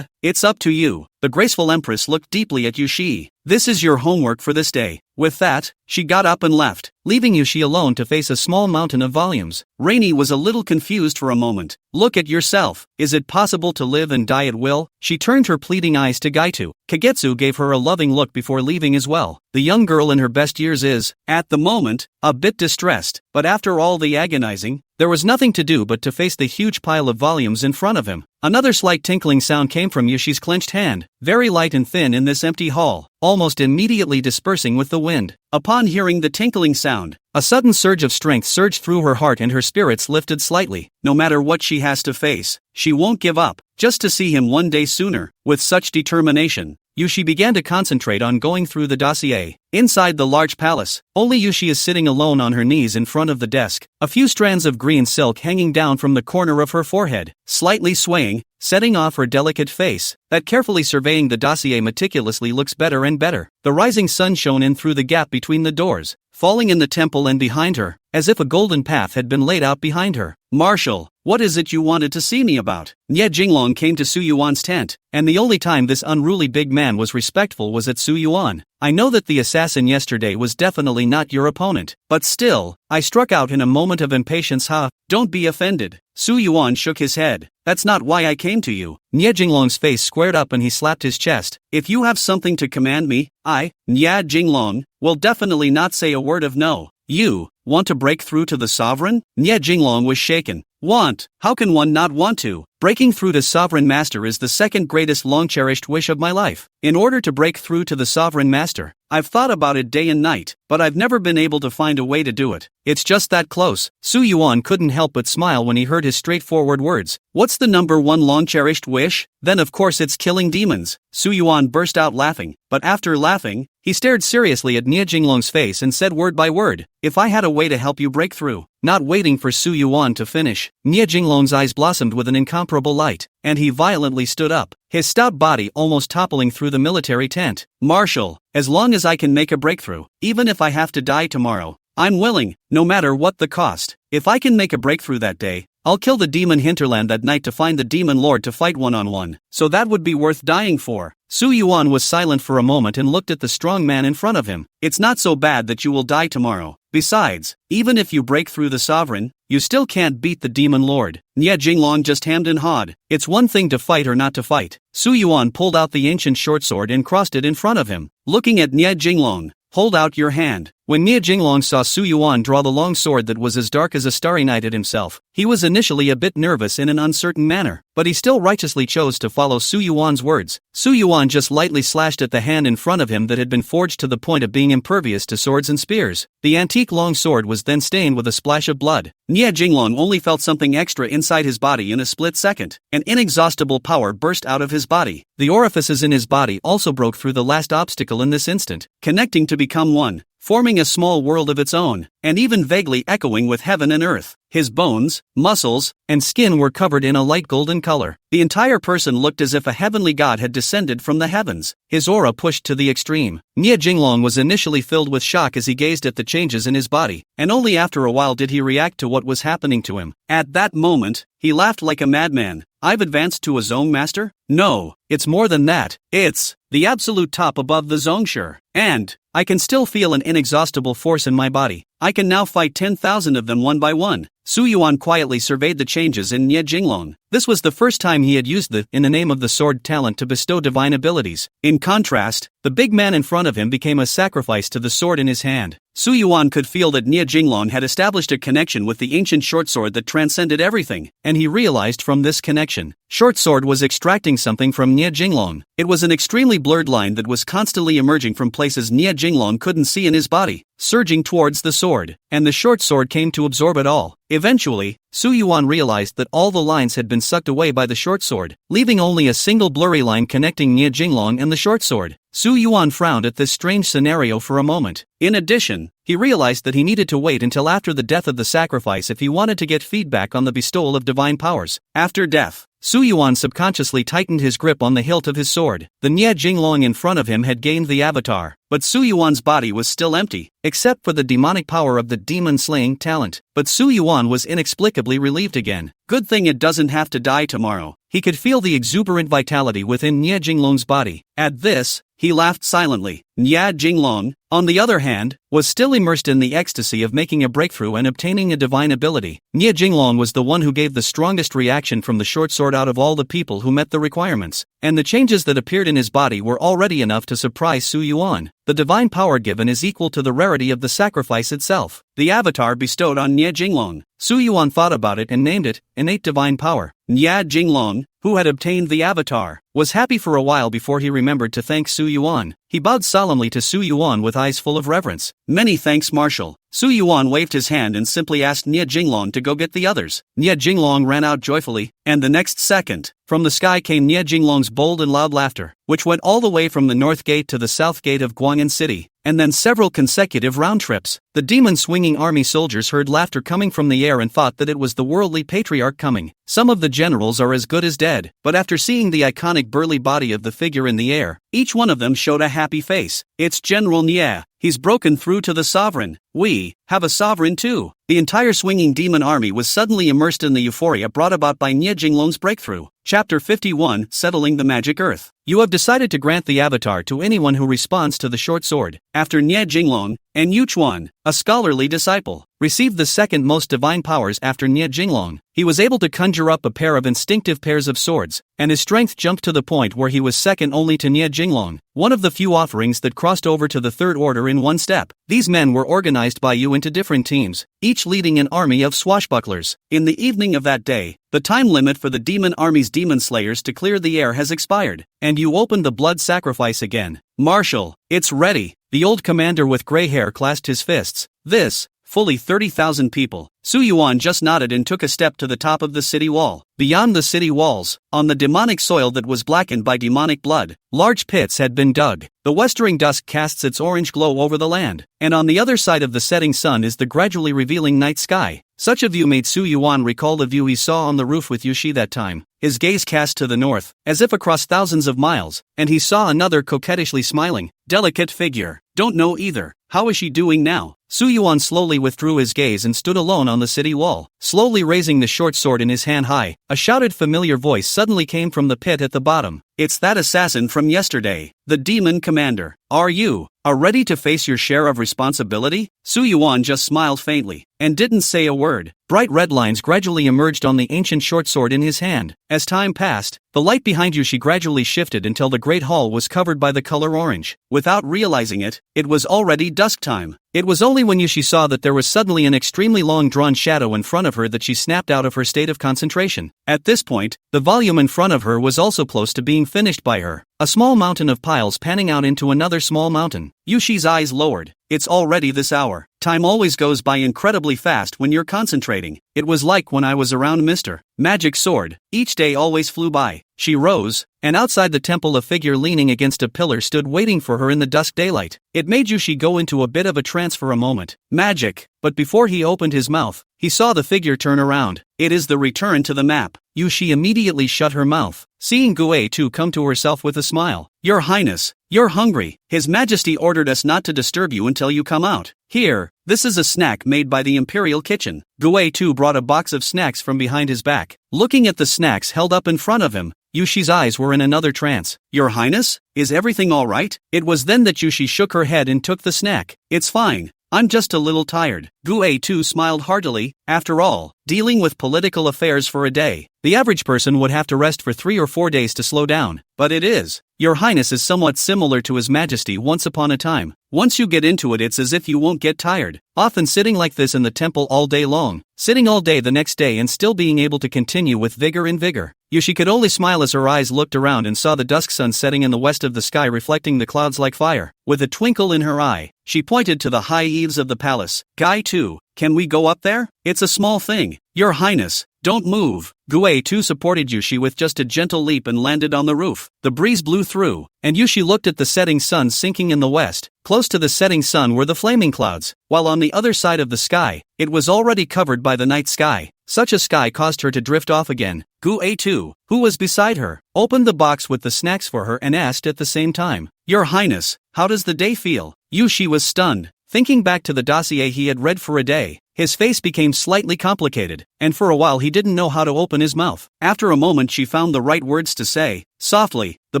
[SPEAKER 1] It's up to you." The graceful empress looked deeply at Yushi. "This is your homework for this day." With that, she got up and left, leaving Yushi alone to face a small mountain of volumes. Rainy was a little confused for a moment. "Look at yourself. Is it possible to live and die at will?" She turned her pleading eyes to Gaito. Kagetsu gave her a loving look before leaving as well. The young girl in her best years is, at the moment, a bit distressed, but after all the agonizing, there was nothing to do but to face the huge pile of volumes in front of him. Another slight tinkling sound came from Yushi's clenched hand, very light and thin in this empty hall, almost immediately dispersing with the wind. Upon hearing the tinkling sound, a sudden surge of strength surged through her heart and her spirits lifted slightly. No matter what she has to face, she won't give up, just to see him one day sooner. With such determination, Yushi began to concentrate on going through the dossier. Inside the large palace, only Yushi is sitting alone on her knees in front of the desk, a few strands of green silk hanging down from the corner of her forehead, slightly swaying, setting off her delicate face, that carefully surveying the dossier meticulously looks better and better. The rising sun shone in through the gap between the doors, falling in the temple and behind her, as if a golden path had been laid out behind her. "Marshal, what is it you wanted to see me about?" Nye Jinglong came to Su Yuan's tent, and the only time this unruly big man was respectful was at Su Yuan. "I know that the assassin yesterday was definitely not your opponent, but still, I struck out in a moment of impatience. Don't be offended." Su Yuan shook his head. "That's not why I came to you." Nye Jinglong's face squared up and he slapped his chest. "If you have something to command me, I, Nye Jinglong, will definitely not say a word of no." "You want to break through to the sovereign?" Nye Jinglong was shaken. "Want? How can one not want to? Breaking through to Sovereign Master is the second greatest long-cherished wish of my life. In order to break through to the Sovereign Master, I've thought about it day and night, but I've never been able to find a way to do it. It's just that close." Su Yuan couldn't help but smile when he heard his straightforward words. "What's the number one long-cherished wish? Then of course it's killing demons." Su Yuan burst out laughing, but after laughing, he stared seriously at Nye Jinglong's face and said word by word, "If I had a way to help you break through." Not waiting for Su Yuan to finish, Nye Jinglong's eyes blossomed with an incomparable light, and he violently stood up, his stout body almost toppling through the military tent. "Marshal, as long as I can make a breakthrough, even if I have to die tomorrow, I'm willing, no matter what the cost. If I can make a breakthrough that day, I'll kill the demon hinterland that night to find the demon lord to fight one-on-one, so that would be worth dying for." Su Yuan was silent for a moment and looked at the strong man in front of him. "It's not so bad that you will die tomorrow. Besides, even if you break through the sovereign, you still can't beat the demon lord." Nye Jinglong just hammed and hawed. "It's one thing to fight or not to fight." Su Yuan pulled out the ancient short sword and crossed it in front of him, looking at Nye Jinglong. "Hold out your hand." When Nye Jinglong saw Su Yuan draw the long sword that was as dark as a starry night at himself, he was initially a bit nervous in an uncertain manner, but he still righteously chose to follow Su Yuan's words. Su Yuan just lightly slashed at the hand in front of him that had been forged to the point of being impervious to swords and spears. The antique long sword was then stained with a splash of blood. Nye Jinglong only felt something extra inside his body in a split second. An inexhaustible power burst out of his body. The orifices in his body also broke through the last obstacle in this instant, connecting to become one, forming a small world of its own, and even vaguely echoing with heaven and earth. His bones, muscles, and skin were covered in a light golden color. The entire person looked as if a heavenly god had descended from the heavens. His aura pushed to the extreme. Nye Jinglong was initially filled with shock as he gazed at the changes in his body, and only after a while did he react to what was happening to him. At that moment, he laughed like a madman. "I've advanced to a Zong master? No, it's more than that. It's the absolute top above the Zongshi. And I can still feel an inexhaustible force in my body. I can now fight 10,000 of them one by one." Su Yuan quietly surveyed the changes in Nie Jinglong. This was the first time he had used the in the name of the sword talent to bestow divine abilities. In contrast, the big man in front of him became a sacrifice to the sword in his hand. Su Yuan could feel that Nie Jinglong had established a connection with the ancient short sword that transcended everything, and he realized from this connection, short sword was extracting something from Nie Jinglong. It was an extremely blurred line that was constantly emerging from places Nie Jinglong couldn't see in his body, surging towards the sword, and the short sword came to absorb it all. Eventually, Su Yuan realized that all the lines had been sucked away by the short sword, leaving only a single blurry line connecting Nie Jinglong and the short sword. Su Yuan frowned at this strange scenario for a moment. In addition, he realized that he needed to wait until after the death of the sacrifice if he wanted to get feedback on the bestowal of divine powers. After death, Su Yuan subconsciously tightened his grip on the hilt of his sword. The Nie Jinglong in front of him had gained the avatar, but Su Yuan's body was still empty, except for the demonic power of the demon-slaying talent. But Su Yuan was inexplicably relieved again. Good thing it doesn't have to die tomorrow. He could feel the exuberant vitality within Nie Jinglong's body. At this, he laughed silently. Nie Jinglong, on the other hand, was still immersed in the ecstasy of making a breakthrough and obtaining a divine ability. Nie Jinglong was the one who gave the strongest reaction from the short sword out of all the people who met the requirements, and the changes that appeared in his body were already enough to surprise Su Yuan. The divine power given is equal to the rarity of the sacrifice itself. The avatar bestowed on Nie Jinglong. Su Yuan thought about it and named it innate divine power. Nie Jinglong, who had obtained the avatar, was happy for a while before he remembered to thank Su Yuan. He bowed solemnly to Su Yuan with eyes full of reverence. Many thanks, Marshal. Su Yuan waved his hand and simply asked Nie Jinglong to go get the others. Nie Jinglong ran out joyfully, and the next second, from the sky came Nie Jinglong's bold and loud laughter, which went all the way from the north gate to the south gate of Guang'an City, and then several consecutive round trips. The demon-swinging army soldiers heard laughter coming from the air and thought that it was the worldly patriarch coming. Some of the generals are as good as dead, but after seeing the iconic burly body of the figure in the air, each one of them showed a happy face. It's General Nie. He's broken through to the sovereign. We have a sovereign too. The entire swinging demon army was suddenly immersed in the euphoria brought about by Nie Jinglong's breakthrough. Chapter 51, Settling the Magic Earth. You have decided to grant the avatar to anyone who responds to the short sword. After Nie Jinglong, and Yuan, a scholarly disciple, received the second most divine powers after Nie Jinglong, he was able to conjure up a pair of instinctive pairs of swords, and his strength jumped to the point where he was second only to Nie Jinglong, one of the few offerings that crossed over to the third order in one step. These men were organized by you into different teams, each leading an army of swashbucklers. In the evening of that day, the time limit for the demon army's demon slayers to clear the air has expired, and you open the blood sacrifice again. Marshal, it's ready. The old commander with gray hair clasped his fists. This, fully 30,000 people. Su Yuan just nodded and took a step to the top of the city wall. Beyond the city walls, on the demonic soil that was blackened by demonic blood, large pits had been dug. The westering dusk casts its orange glow over the land, and on the other side of the setting sun is the gradually revealing night sky. Such a view made Su Yuan recall the view he saw on the roof with Yushi that time. His gaze cast to the north, as if across thousands of miles, and he saw another coquettishly smiling, delicate figure. Don't know either. How is she doing now? Su Yuan slowly withdrew his gaze and stood alone on the city wall, slowly raising the short sword in his hand high. A shouted familiar voice suddenly came from the pit at the bottom. It's that assassin from yesterday, the demon commander. Are you ready to face your share of responsibility? Su Yuan just smiled faintly, and didn't say a word. Bright red lines gradually emerged on the ancient short sword in his hand. As time passed, the light behind Yushi gradually shifted until the great hall was covered by the color orange. Without realizing it, it was already dusk time. It was only when Yushi saw that there was suddenly an extremely long drawn shadow in front of her that she snapped out of her state of concentration. At this point, the volume in front of her was also close to being finished by her. A small mountain of piles panning out into another small mountain. Yushi's eyes lowered. It's already this hour. Time always goes by incredibly fast when you're concentrating. It was like when I was around Mr. Magic Sword. Each day always flew by. She rose, and outside the temple a figure leaning against a pillar stood waiting for her in the dusk daylight. It made Yushi go into a bit of a trance for a moment. Magic! But before he opened his mouth, he saw the figure turn around. It is the return to the map. Yushi immediately shut her mouth, seeing Gue too come to herself with a smile. Your Highness, you're hungry. His Majesty ordered us not to disturb you until you come out. Here, this is a snack made by the Imperial Kitchen. Gue too brought a box of snacks from behind his back. Looking at the snacks held up in front of him, Yushi's eyes were in another trance. Your Highness, is everything all right? It was then that Yushi shook her head and took the snack. It's fine. I'm just a little tired. Gu too smiled heartily. After all, dealing with political affairs for a day, the average person would have to rest for 3 or 4 days to slow down. But it is. Your Highness is somewhat similar to His Majesty once upon a time. Once you get into it, it's as if you won't get tired. Often sitting like this in the temple all day long, sitting all day the next day and still being able to continue with vigor and vigor. Yushi could only smile as her eyes looked around and saw the dusk sun setting in the west of the sky reflecting the clouds like fire. With a twinkle in her eye, she pointed to the high eaves of the palace. Guy too, can we go up there? It's a small thing. Your Highness, don't move. Gu too supported Yushi with just a gentle leap and landed on the roof. The breeze blew through, and Yushi looked at the setting sun sinking in the west. Close to the setting sun were the flaming clouds, while on the other side of the sky, it was already covered by the night sky. Such a sky caused her to drift off again. Gu too, who was beside her, opened the box with the snacks for her and asked at the same time, Your Highness, how does the day feel? Yushi was stunned. Thinking back to the dossier he had read for a day, his face became slightly complicated, and for a while he didn't know how to open his mouth. After a moment she found the right words to say, softly, the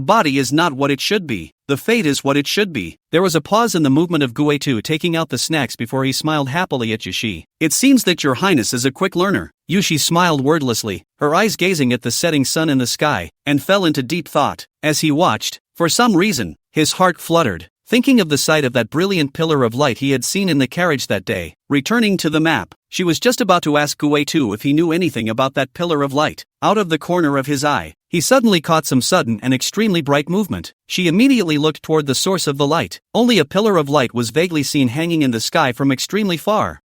[SPEAKER 1] body is not what it should be. The fate is what it should be. There was a pause in the movement of Gu too taking out the snacks before he smiled happily at Yushi. It seems that your Highness is a quick learner. Yushi smiled wordlessly, her eyes gazing at the setting sun in the sky, and fell into deep thought. As he watched, for some reason, his heart fluttered, thinking of the sight of that brilliant pillar of light he had seen in the carriage that day. Returning to the map, she was just about to ask Gu too if he knew anything about that pillar of light. Out of the corner of his eye, he suddenly caught some sudden and extremely bright movement. She immediately looked toward the source of the light. Only a pillar of light was vaguely seen hanging in the sky from extremely far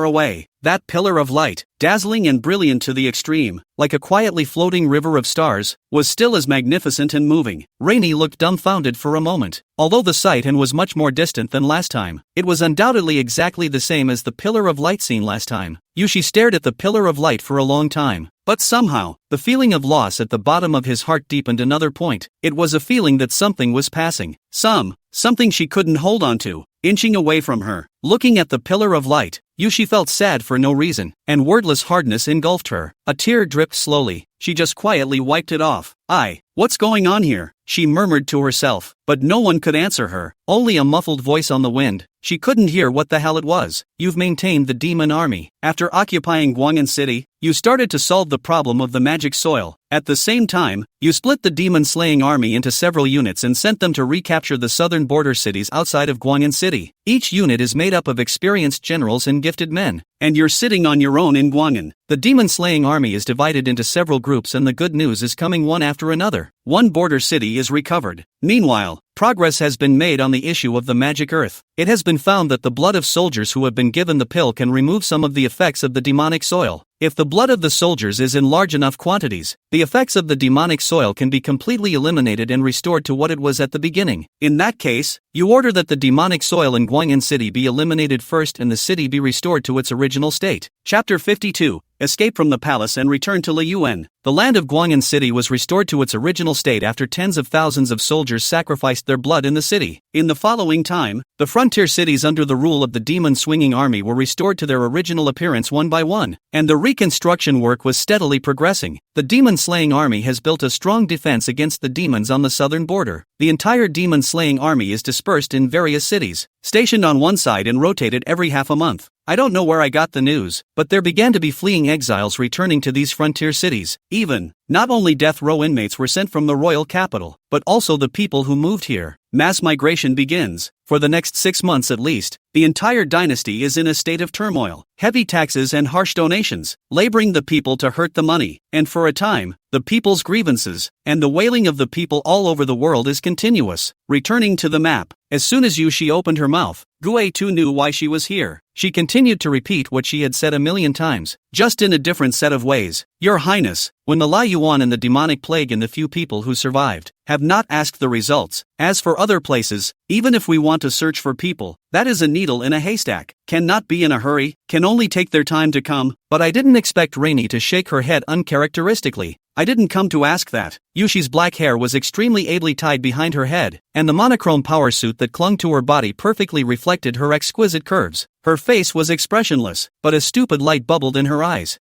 [SPEAKER 1] away. That pillar of light, dazzling and brilliant to the extreme, like a quietly floating river of stars, was still as magnificent and moving. Rainy looked dumbfounded for a moment. Although the sight was much more distant than last time, it was undoubtedly exactly the same as the pillar of light seen last time. Yushi stared at the pillar of light for a long time, but somehow, the feeling of loss at the bottom of his heart deepened another point. It was a feeling that something was passing. Something she couldn't hold on to, inching away from her. Looking at the pillar of light, Yushi felt sad for no reason, and wordless hardness engulfed her. A tear dripped slowly. She just quietly wiped it off. What's going on here? She murmured to herself, but no one could answer her, only a muffled voice on the wind. She couldn't hear what the hell it was. You've maintained the demon army. After occupying Guang'an City, you started to solve the problem of the magic soil. At the same time, you split the demon-slaying army into several units and sent them to recapture the southern border cities outside of Guang'an City. Each unit is made up of experienced generals and gifted men. And you're sitting on your own in Guang'an. The demon-slaying army is divided into several groups and the good news is coming one after another. One border city is recovered. Meanwhile, progress has been made on the issue of the magic earth. It has been found that the blood of soldiers who have been given the pill can remove some of the effects of the demonic soil. If the blood of the soldiers is in large enough quantities, the effects of the demonic soil can be completely eliminated and restored to what it was at the beginning. In that case, you order that the demonic soil in Guang'an City be eliminated first and the city be restored to its original state. Chapter 52. Escape from the palace and return to Yuan. The land of Guang'an City was restored to its original state after tens of thousands of soldiers sacrificed their blood in the city. In the following time, the frontier cities under the rule of the demon-swinging army were restored to their original appearance one by one, and the reconstruction work was steadily progressing. The demon-slaying army has built a strong defense against the demons on the southern border. The entire demon-slaying army is dispersed in various cities, stationed on one side and rotated every half a month. I don't know where I got the news, but there began to be fleeing exiles returning to these frontier cities. Not only death row inmates were sent from the royal capital, but also the people who moved here. Mass migration begins. For the next 6 months at least, the entire dynasty is in a state of turmoil. Heavy taxes and harsh donations, laboring the people to hurt the money, and for a time, the people's grievances, and the wailing of the people all over the world is continuous. Returning to the map, as soon as Yushi opened her mouth, Gu too knew why she was here. She continued to repeat what she had said a million times, just in a different set of ways. Your Highness, when the Yuan and the demonic plague and the few people who survived have not asked the results. As for other places, even if we want to search for people, that is a needle in a haystack. Cannot be in a hurry, can only take their time to come. But I didn't expect Rainy to shake her head uncharacteristically. I didn't come to ask that. Yushi's black hair was extremely ably tied behind her head, and the monochrome power suit that clung to her body perfectly reflected her exquisite curves. Her face was expressionless, but a stupid light bubbled in her eyes.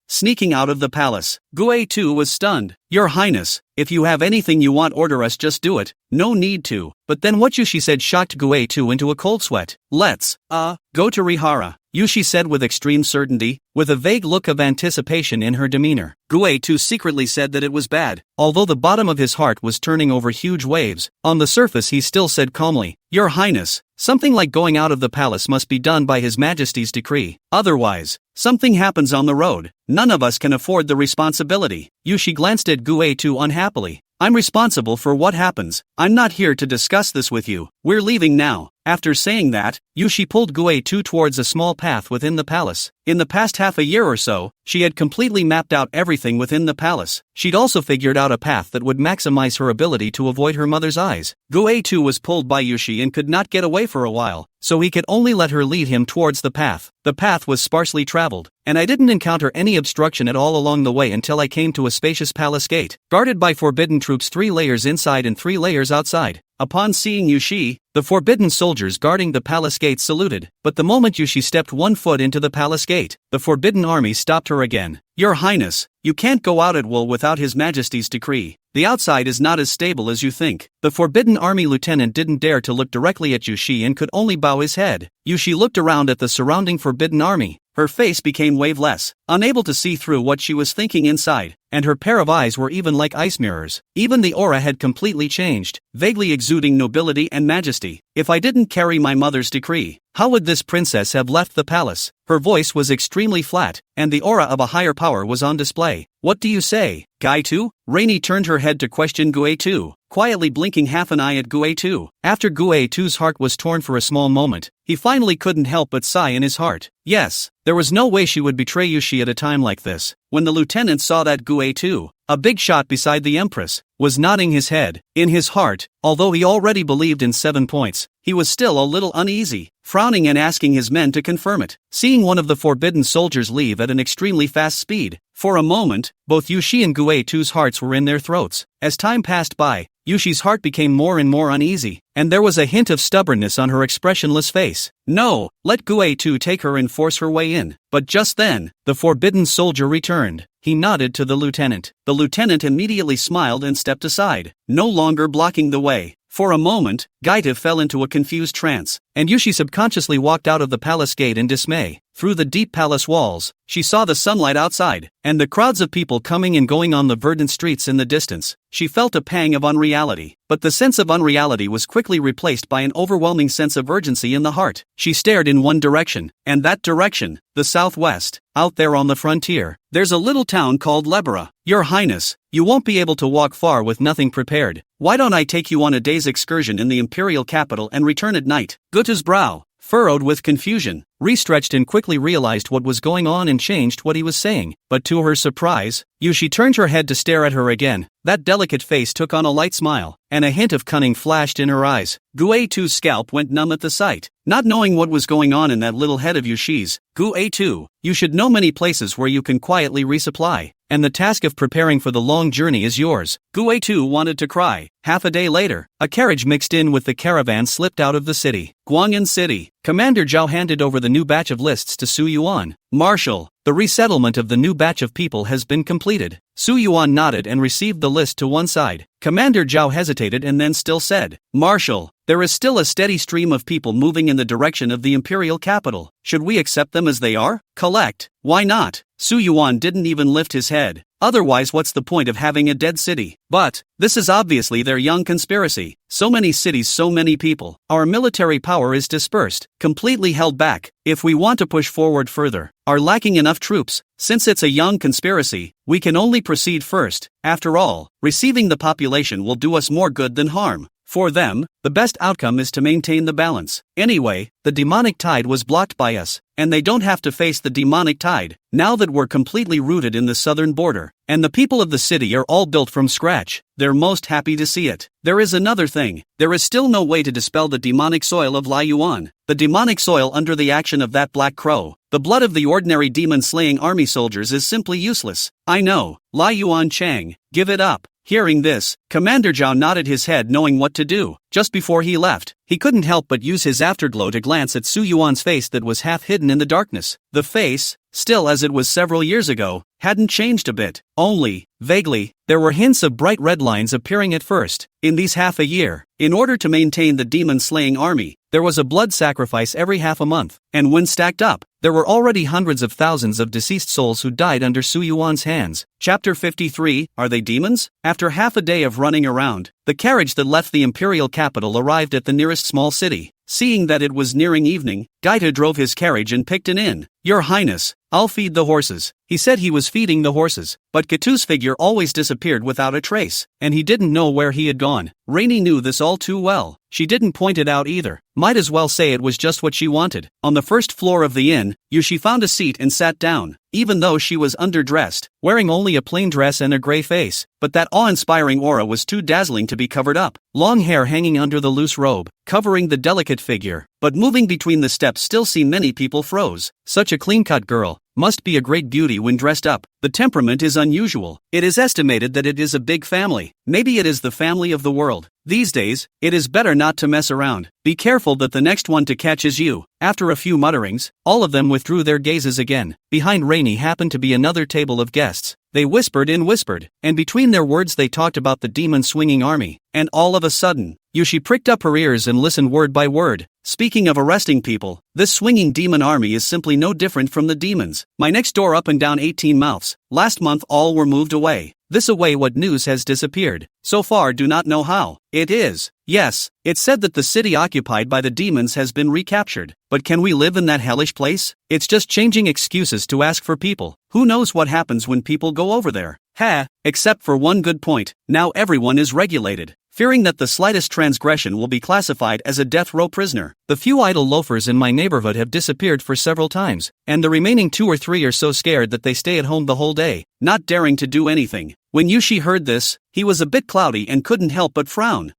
[SPEAKER 1] Sneaking out of the palace. Gue too was stunned. Your Highness, if you have anything you want, order us, just do it. No need to. But then what Yushi said shocked Gue too into a cold sweat. Let's, go to Rihara, Yushi said with extreme certainty, with a vague look of anticipation in her demeanor. Gue too secretly said that it was bad. Although the bottom of his heart was turning over huge waves, on the surface he still said calmly, Your Highness, something like going out of the palace must be done by His Majesty's decree. Otherwise, something happens on the road. None of us can afford the responsibility. Yushi glanced at Gue too unhappily. I'm responsible for what happens. I'm not here to discuss this with you. We're leaving now. After saying that, Yushi pulled Gue too towards a small path within the palace. In the past half a year or so, she had completely mapped out everything within the palace. She'd also figured out a path that would maximize her ability to avoid her mother's eyes. Gue too was pulled by Yushi and could not get away for a while, so he could only let her lead him towards the path. The path was sparsely traveled, and I didn't encounter any obstruction at all along the way until I came to a spacious palace gate, guarded by forbidden troops 3 layers inside and 3 layers outside. Upon seeing Yushi, the forbidden soldiers guarding the palace gate saluted, but the moment Yushi stepped 1 foot into the palace gate, the forbidden army stopped her again. Your Highness, you can't go out at will without His Majesty's decree. The outside is not as stable as you think. The forbidden army lieutenant didn't dare to look directly at Yushi and could only bow his head. Yushi looked around at the surrounding forbidden army. Her face became waveless, unable to see through what she was thinking inside, and her pair of eyes were even like ice mirrors. Even the aura had completely changed, vaguely exuding nobility and majesty. If I didn't carry my mother's decree, how would this princess have left the palace? Her voice was extremely flat, and the aura of a higher power was on display. What do you say, Gue too? Rainy turned her head to question Gue too, quietly blinking half an eye at Gue too. After Gue too's heart was torn for a small moment, he finally couldn't help but sigh in his heart. Yes, there was no way she would betray Yushi at a time like this. When the lieutenant saw that Gue too, a big shot beside the empress, was nodding his head. In his heart, although he already believed in 7 points, he was still a little uneasy, frowning and asking his men to confirm it. Seeing one of the forbidden soldiers leave at an extremely fast speed, for a moment, both Yushi and Gue too's hearts were in their throats. As time passed by, Yushi's heart became more and more uneasy, and there was a hint of stubbornness on her expressionless face. No, let Gue too take her and force her way in. But just then, the forbidden soldier returned. He nodded to the lieutenant. The lieutenant immediately smiled and stepped aside, no longer blocking the way. For a moment, Gaita fell into a confused trance, and Yushi subconsciously walked out of the palace gate in dismay. Through the deep palace walls, she saw the sunlight outside, and the crowds of people coming and going on the verdant streets in the distance. She felt a pang of unreality, but the sense of unreality was quickly replaced by an overwhelming sense of urgency in the heart. She stared in one direction, and that direction, the southwest. Out there on the frontier, there's a little town called Rebirth. Your Highness, you won't be able to walk far with nothing prepared. Why don't I take you on a day's excursion in the imperial capital and return at night? Gute's brow, furrowed with confusion, restretched and quickly realized what was going on and changed what he was saying. But to her surprise, Yushi turned her head to stare at her again. That delicate face took on a light smile, and a hint of cunning flashed in her eyes. Gue too's scalp went numb at the sight. Not knowing what was going on in that little head of Yushi's, Gue too, you should know many places where you can quietly resupply, and the task of preparing for the long journey is yours. Gue too wanted to cry. Half a day later, a carriage mixed in with the caravan slipped out of the city. Guang'an City. Commander Zhao handed over the new batch of lists to Su Yuan. Marshal, the resettlement of the new batch of people has been completed. Su Yuan nodded and received the list to one side. Commander Zhao hesitated and then still said, Marshal, there is still a steady stream of people moving in the direction of the imperial capital. Should we accept them as they are? Collect. Why not? Su Yuan didn't even lift his head. Otherwise, what's the point of having a dead city? But this is obviously their young conspiracy. So many cities, so many people. Our military power is dispersed, completely held back. If we want to push forward further, are lacking enough troops. Since it's a young conspiracy, we can only proceed first. After all, receiving the population will do us more good than harm. For them, the best outcome is to maintain the balance. Anyway, the demonic tide was blocked by us, and they don't have to face the demonic tide, now that we're completely rooted in the southern border, and the people of the city are all built from scratch. They're most happy to see it. There is another thing. There is still no way to dispel the demonic soil of Yuan. The the demonic soil under the action of that black crow. The blood of the ordinary demon-slaying army soldiers is simply useless. I know, Lai Yuan Chang, give it up. Hearing this, Commander Zhao nodded his head knowing what to do. Just before he left, he couldn't help but use his afterglow to glance at Su Yuan's face that was half hidden in the darkness. The face, still as it was several years ago, hadn't changed a bit. Only, vaguely, there were hints of bright red lines appearing at first. In these half a year, in order to maintain the demon-slaying army, there was a blood sacrifice every half a month, and when stacked up, there were already hundreds of thousands of deceased souls who died under Su Yuan's hands. Chapter 53, Are They Demons? After half a day of running around, the carriage that left the imperial capital arrived at the nearest small city. Seeing that it was nearing evening, Gaita drove his carriage and picked an inn. Your Highness, I'll feed the horses. He said he was feeding the horses, but Ketu's figure always disappeared without a trace, and he didn't know where he had gone. Rainy knew this all too well. She didn't point it out either. Might as well say it was just what she wanted. On the first floor of the inn, Yushi found a seat and sat down, even though she was underdressed, wearing only a plain dress and a gray face, but that awe-inspiring aura was too dazzling to be covered up. Long hair hanging under the loose robe, covering the delicate figure, but moving between the steps still seemed many people froze. Such a clean-cut girl must be a great beauty when dressed up. The temperament is unusual. It is estimated that it is a big family. Maybe it is the family of the world. These days, it is better not to mess around. Be careful that the next one to catch is you. After a few mutterings, all of them withdrew their gazes again. Behind Rainy happened to be another table of guests. They whispered, and between their words they talked about the demon-swinging army. And all of a sudden, Yushi pricked up her ears and listened word by word. Speaking of arresting people, this swinging demon army is simply no different from the demons. My next door up and down 18 mouths. Last month all were moved away. This away what news has disappeared. So far do not know how. It is. Yes, it's said that the city occupied by the demons has been recaptured. But can we live in that hellish place? It's just changing excuses to ask for people. Who knows what happens when people go over there? Except for one good point. Now everyone is regulated. Fearing that the slightest transgression will be classified as a death row prisoner, the few idle loafers in my neighborhood have disappeared for several times, and the remaining 2 or 3 are so scared that they stay at home the whole day, not daring to do anything. When Yushi heard this, he was a bit cloudy and couldn't help but frown.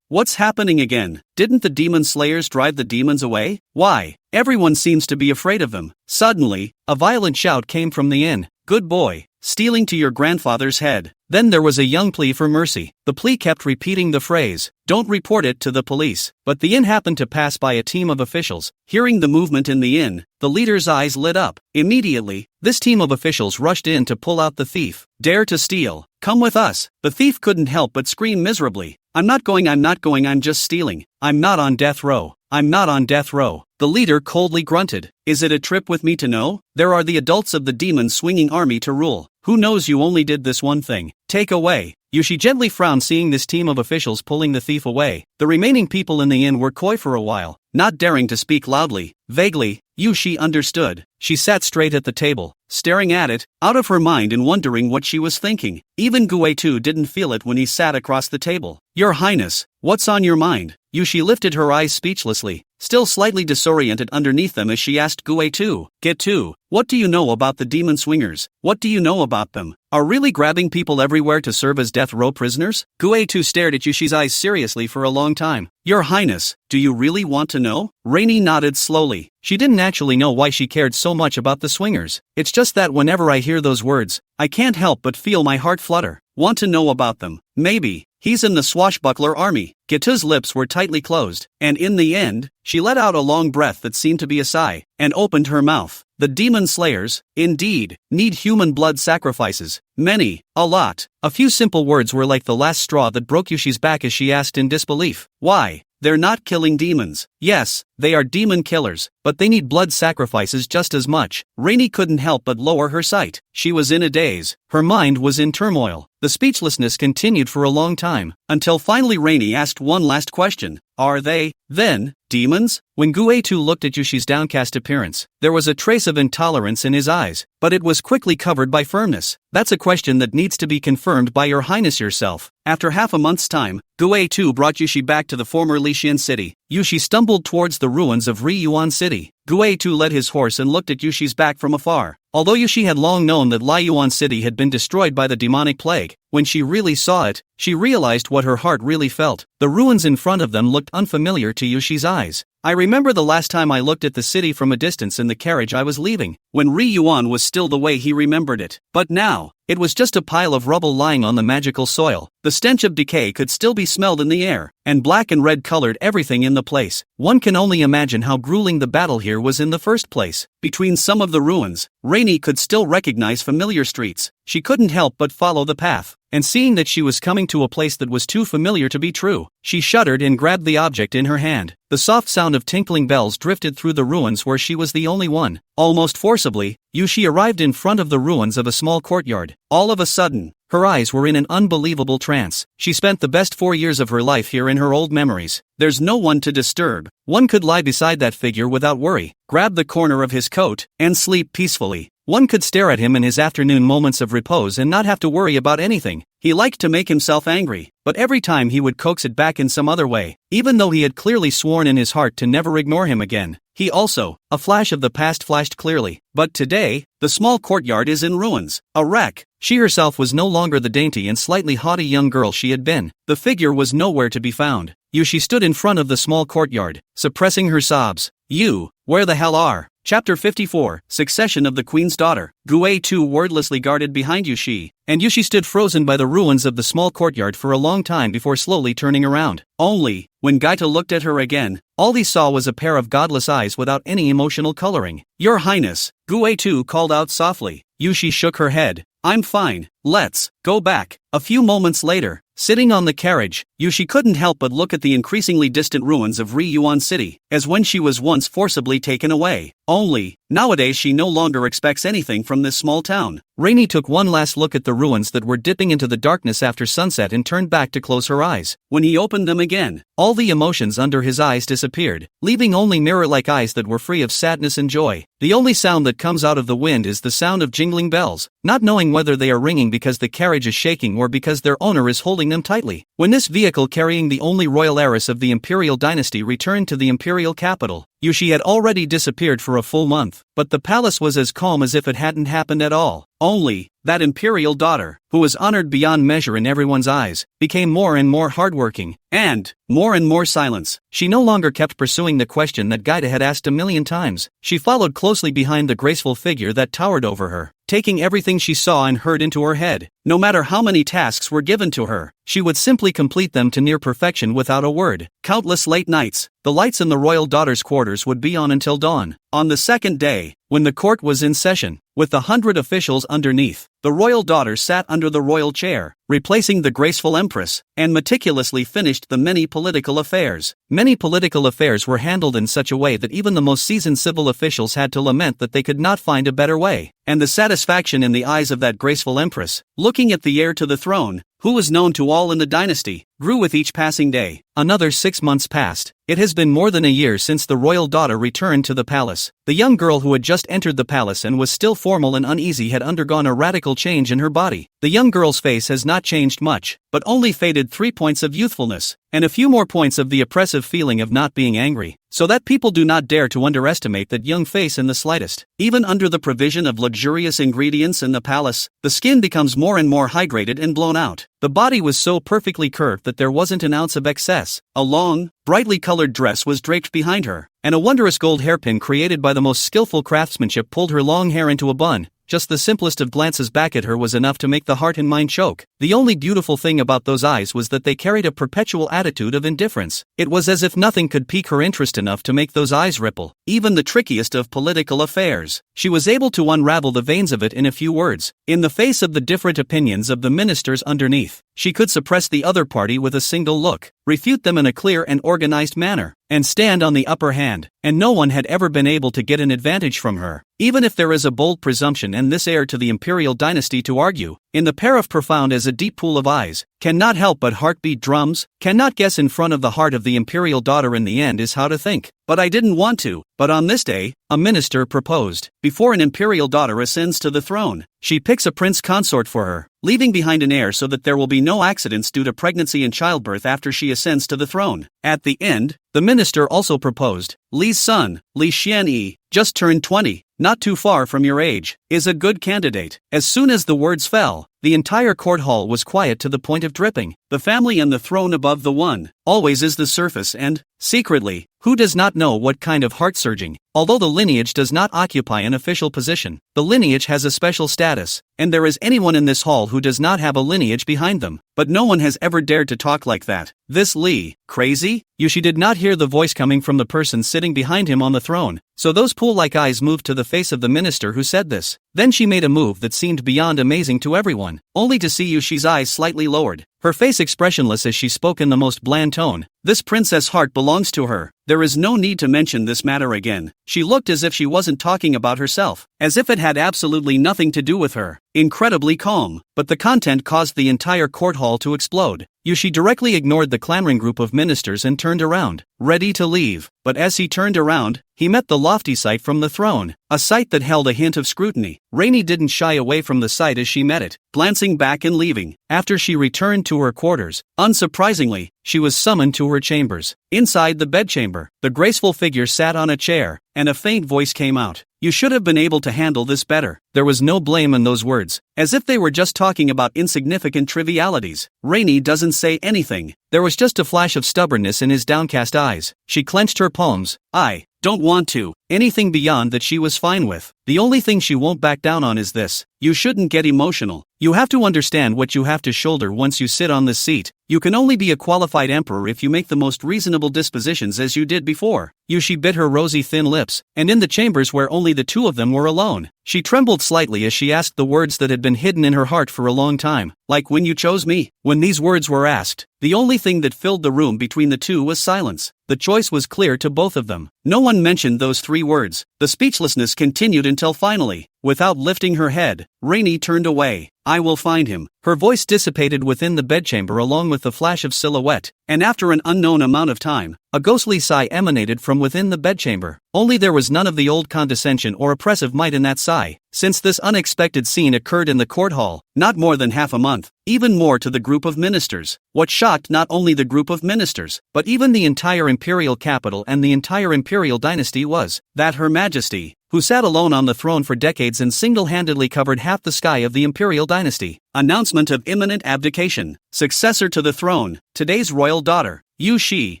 [SPEAKER 1] What's happening again? Didn't the demon slayers drive the demons away? Why? Everyone seems to be afraid of them. Suddenly, a violent shout came from the inn. Good boy, stealing to your grandfather's head. Then there was a young plea for mercy. The plea kept repeating the phrase, don't report it to the police. But the inn happened to pass by a team of officials. Hearing the movement in the inn, the leader's eyes lit up. Immediately, this team of officials rushed in to pull out the thief. Dare to steal? Come with us. The thief couldn't help but scream miserably. I'm not going, I'm just stealing. I'm not on death row. I'm not on death row. The leader coldly grunted. Is it a trip with me to know? There are the adults of the demon-swinging army to rule. Who knows you only did this one thing? Take away. Yushi gently frowned seeing this team of officials pulling the thief away. The remaining people in the inn were coy for a while, not daring to speak loudly. Vaguely, Yushi understood. She sat straight at the table, staring at it, out of her mind and wondering what she was thinking. Even Guitu didn't feel it when he sat across the table. Your Highness, what's on your mind? Yushi lifted her eyes speechlessly, still slightly disoriented underneath them as she asked Guitu. Getu, what do you know about the demon swingers? What do you know about them? Are really grabbing people everywhere to serve as death row prisoners? Guitu stared at Yushi's eyes seriously for a long time. Your Highness, do you really want to know? Rainy nodded slowly. She didn't actually know why she cared so much about the swingers. It's just that whenever I hear those words, I can't help but feel my heart flutter. Want to know about them? Maybe. He's in the swashbuckler army. Getu's lips were tightly closed, and in the end, she let out a long breath that seemed to be a sigh, and opened her mouth. The demon slayers, indeed, need human blood sacrifices. Many, a lot. A few simple words were like the last straw that broke Yushi's back as she asked in disbelief. Why? They're not killing demons. Yes, they are demon killers, but they need blood sacrifices just as much. Rainy couldn't help but lower her sight. She was in a daze. Her mind was in turmoil. The speechlessness continued for a long time, until finally Rainy asked one last question. Are they, then, demons? When Guitu looked at Yushi's downcast appearance, there was a trace of intolerance in his eyes, but it was quickly covered by firmness. That's a question that needs to be confirmed by your highness yourself. After half a month's time, Guitu brought Yushi back to the former Lixian city. Yushi stumbled towards the ruins of Yuan city. Guitu led his horse and looked at Yushi's back from afar. Although Yushi had long known that Yuan city had been destroyed by the demonic plague, when she really saw it, she realized what her heart really felt. The ruins in front of them looked unfamiliar to Yushi's eyes. I remember the last time I looked at the city from a distance in the carriage I was leaving, when Yuan was still the way he remembered it. But now, it was just a pile of rubble lying on the magical soil. The stench of decay could still be smelled in the air, and black and red colored everything in the place. One can only imagine how grueling the battle here was in the first place. Between some of the ruins, Rainy could still recognize familiar streets. She couldn't help but follow the path, and seeing that she was coming to a place that was too familiar to be true, she shuddered and grabbed the object in her hand. The soft sound of tinkling bells drifted through the ruins where she was the only one. Almost forcibly, Yushi arrived in front of the ruins of a small courtyard. All of a sudden, her eyes were in an unbelievable trance. She spent the best 4 years of her life here in her old memories. There's no one to disturb. One could lie beside that figure without worry, grab the corner of his coat, and sleep peacefully. One could stare at him in his afternoon moments of repose and not have to worry about anything. He liked to make himself angry, but every time he would coax it back in some other way, even though he had clearly sworn in his heart to never ignore him again. A flash of the past flashed clearly, but today, the small courtyard is in ruins, a wreck. She herself was no longer the dainty and slightly haughty young girl she had been. The figure was nowhere to be found. Yushi stood in front of the small courtyard, suppressing her sobs. "You, where the hell are?" Chapter 54, Succession of the Queen's Daughter. Gue too wordlessly guarded behind Yushi, and Yushi stood frozen by the ruins of the small courtyard for a long time before slowly turning around. Only, when Gaita looked at her again, all he saw was a pair of godless eyes without any emotional coloring. "Your Highness," Gue too called out softly. Yushi shook her head. "I'm fine, let's go back." A few moments later, sitting on the carriage, Yushi couldn't help but look at the increasingly distant ruins of Yuan City, as when she was once forcibly taken away. Only, nowadays she no longer expects anything from this small town. Rainy took one last look at the ruins that were dipping into the darkness after sunset and turned back to close her eyes. When he opened them again, all the emotions under his eyes disappeared, leaving only mirror-like eyes that were free of sadness and joy. The only sound that comes out of the wind is the sound of jingling bells, not knowing whether they are ringing because the carriage is shaking or because their owner is holding them tightly. When this vehicle carrying the only royal heiress of the imperial dynasty returned to the imperial capital, Yushi had already disappeared for a full month, but the palace was as calm as if it hadn't happened at all. Only, that imperial daughter, who was honored beyond measure in everyone's eyes, became more and more hardworking, and more silence. She no longer kept pursuing the question that Gaita had asked a million times. She followed closely behind the graceful figure that towered over her, taking everything she saw and heard into her head. No matter how many tasks were given to her, she would simply complete them to near perfection without a word. Countless late nights, the lights in the royal daughter's quarters would be on until dawn. On the second day, when the court was in session, with 100 officials underneath, the royal daughter sat under the royal chair, replacing the graceful empress, and meticulously finished the many political affairs. Many political affairs were handled in such a way that even the most seasoned civil officials had to lament that they could not find a better way. And the satisfaction in the eyes of that graceful empress, looking at the heir to the throne, who was known to all in the dynasty, grew with each passing day. Another 6 months passed. It has been more than a year since the royal daughter returned to the palace. The young girl who had just entered the palace and was still formal and uneasy had undergone a radical change in her body. The young girl's face has not changed much, but only faded 3 points of youthfulness, and a few more points of the oppressive feeling of not being angry, so that people do not dare to underestimate that young face in the slightest. Even under the provision of luxurious ingredients in the palace, the skin becomes more and more hydrated and blown out. The body was so perfectly curved that there wasn't an ounce of excess. A long, brightly colored dress was draped behind her, and a wondrous gold hairpin created by the most skillful craftsmanship pulled her long hair into a bun. Just the simplest of glances back at her was enough to make the heart and mind choke. The only beautiful thing about those eyes was that they carried a perpetual attitude of indifference. It was as if nothing could pique her interest enough to make those eyes ripple, even the trickiest of political affairs. She was able to unravel the veins of it in a few words. In the face of the different opinions of the ministers underneath, she could suppress the other party with a single look, refute them in a clear and organized manner, and stand on the upper hand, and no one had ever been able to get an advantage from her. Even if there is a bold presumption and this heir to the imperial dynasty to argue, in the pair of profound as a deep pool of eyes, cannot help but heartbeat drums, cannot guess in front of the heart of the imperial daughter in the end is how to think. But I didn't want to. But on this day, a minister proposed. Before an imperial daughter ascends to the throne, she picks a prince consort for her, leaving behind an heir so that there will be no accidents due to pregnancy and childbirth after she ascends to the throne. At the end, the minister also proposed, Li's son, Li Xianyi, just turned 20, not too far from your age, is a good candidate. As soon as the words fell, the entire court hall was quiet to the point of dripping. The family and the throne above the one, always is the surface and, secretly, Who does not know what kind of heart-surging? Although the lineage does not occupy an official position, the lineage has a special status, and there is anyone in this hall who does not have a lineage behind them, but no one has ever dared to talk like that. This Li, crazy? Yushi did not hear the voice coming from the person sitting behind him on the throne, so those pool-like eyes moved to the face of the minister who said this. Then she made a move that seemed beyond amazing to everyone, only to see Yushi's eyes slightly lowered, her face expressionless as she spoke in the most bland tone. This princess heart belongs to her. There is no need to mention this matter again. She looked as if she wasn't talking about herself, as if it had absolutely nothing to do with her. Incredibly calm, but the content caused the entire court hall to explode. Yushi directly ignored the clamoring group of ministers and turned around, ready to leave. But as he turned around, he met the lofty sight from the throne, a sight that held a hint of scrutiny. Rainy didn't shy away from the sight as she met it, glancing back and leaving. After she returned to her quarters, unsurprisingly, she was summoned to her chambers. Inside the bedchamber, the graceful figure sat on a chair, and a faint voice came out. You should have been able to handle this better. There was no blame in those words, as if they were just talking about insignificant trivialities. Rainy doesn't say anything. There was just a flash of stubbornness in his downcast eyes. She clenched her palms. I don't want to. Anything beyond that she was fine with. The only thing she won't back down on is this. You shouldn't get emotional. You have to understand what you have to shoulder once you sit on this seat. You can only be a qualified emperor if you make the most reasonable dispositions as you did before. Yushi bit her rosy thin lips, and in the chambers where only the two of them were alone, she trembled slightly as she asked the words that had been hidden in her heart for a long time. Like when you chose me. When these words were asked, the only thing that filled the room between the two was silence. The choice was clear to both of them. No one mentioned those three words. The speechlessness continued until finally, without lifting her head, Rainy turned away. I will find him. Her voice dissipated within the bedchamber along with the flash of silhouette, and after an unknown amount of time, a ghostly sigh emanated from within the bedchamber. Only there was none of the old condescension or oppressive might in that sigh. Since this unexpected scene occurred in the court hall, not more than half a month, even more to the group of ministers. What shocked not only the group of ministers, but even the entire imperial capital and the entire imperial dynasty was that Her Majesty, who sat alone on the throne for decades and single-handedly covered half the sky of the imperial dynasty. Announcement of imminent abdication. Successor to the throne, today's royal daughter, Yu Shi.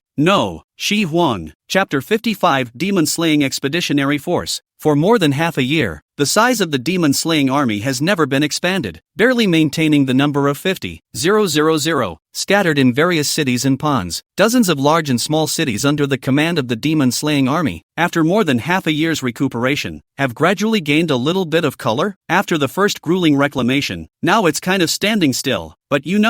[SPEAKER 1] No, Shi Huang. Chapter 55 Demon-Slaying Expeditionary Force. For more than half a year, the size of the demon-slaying army has never been expanded, barely maintaining the number of 50,000, scattered in various cities and ponds. Dozens of large and small cities under the command of the demon-slaying army, after more than half a year's recuperation, have gradually gained a little bit of color. After the first grueling reclamation, now it's kind of standing still. But you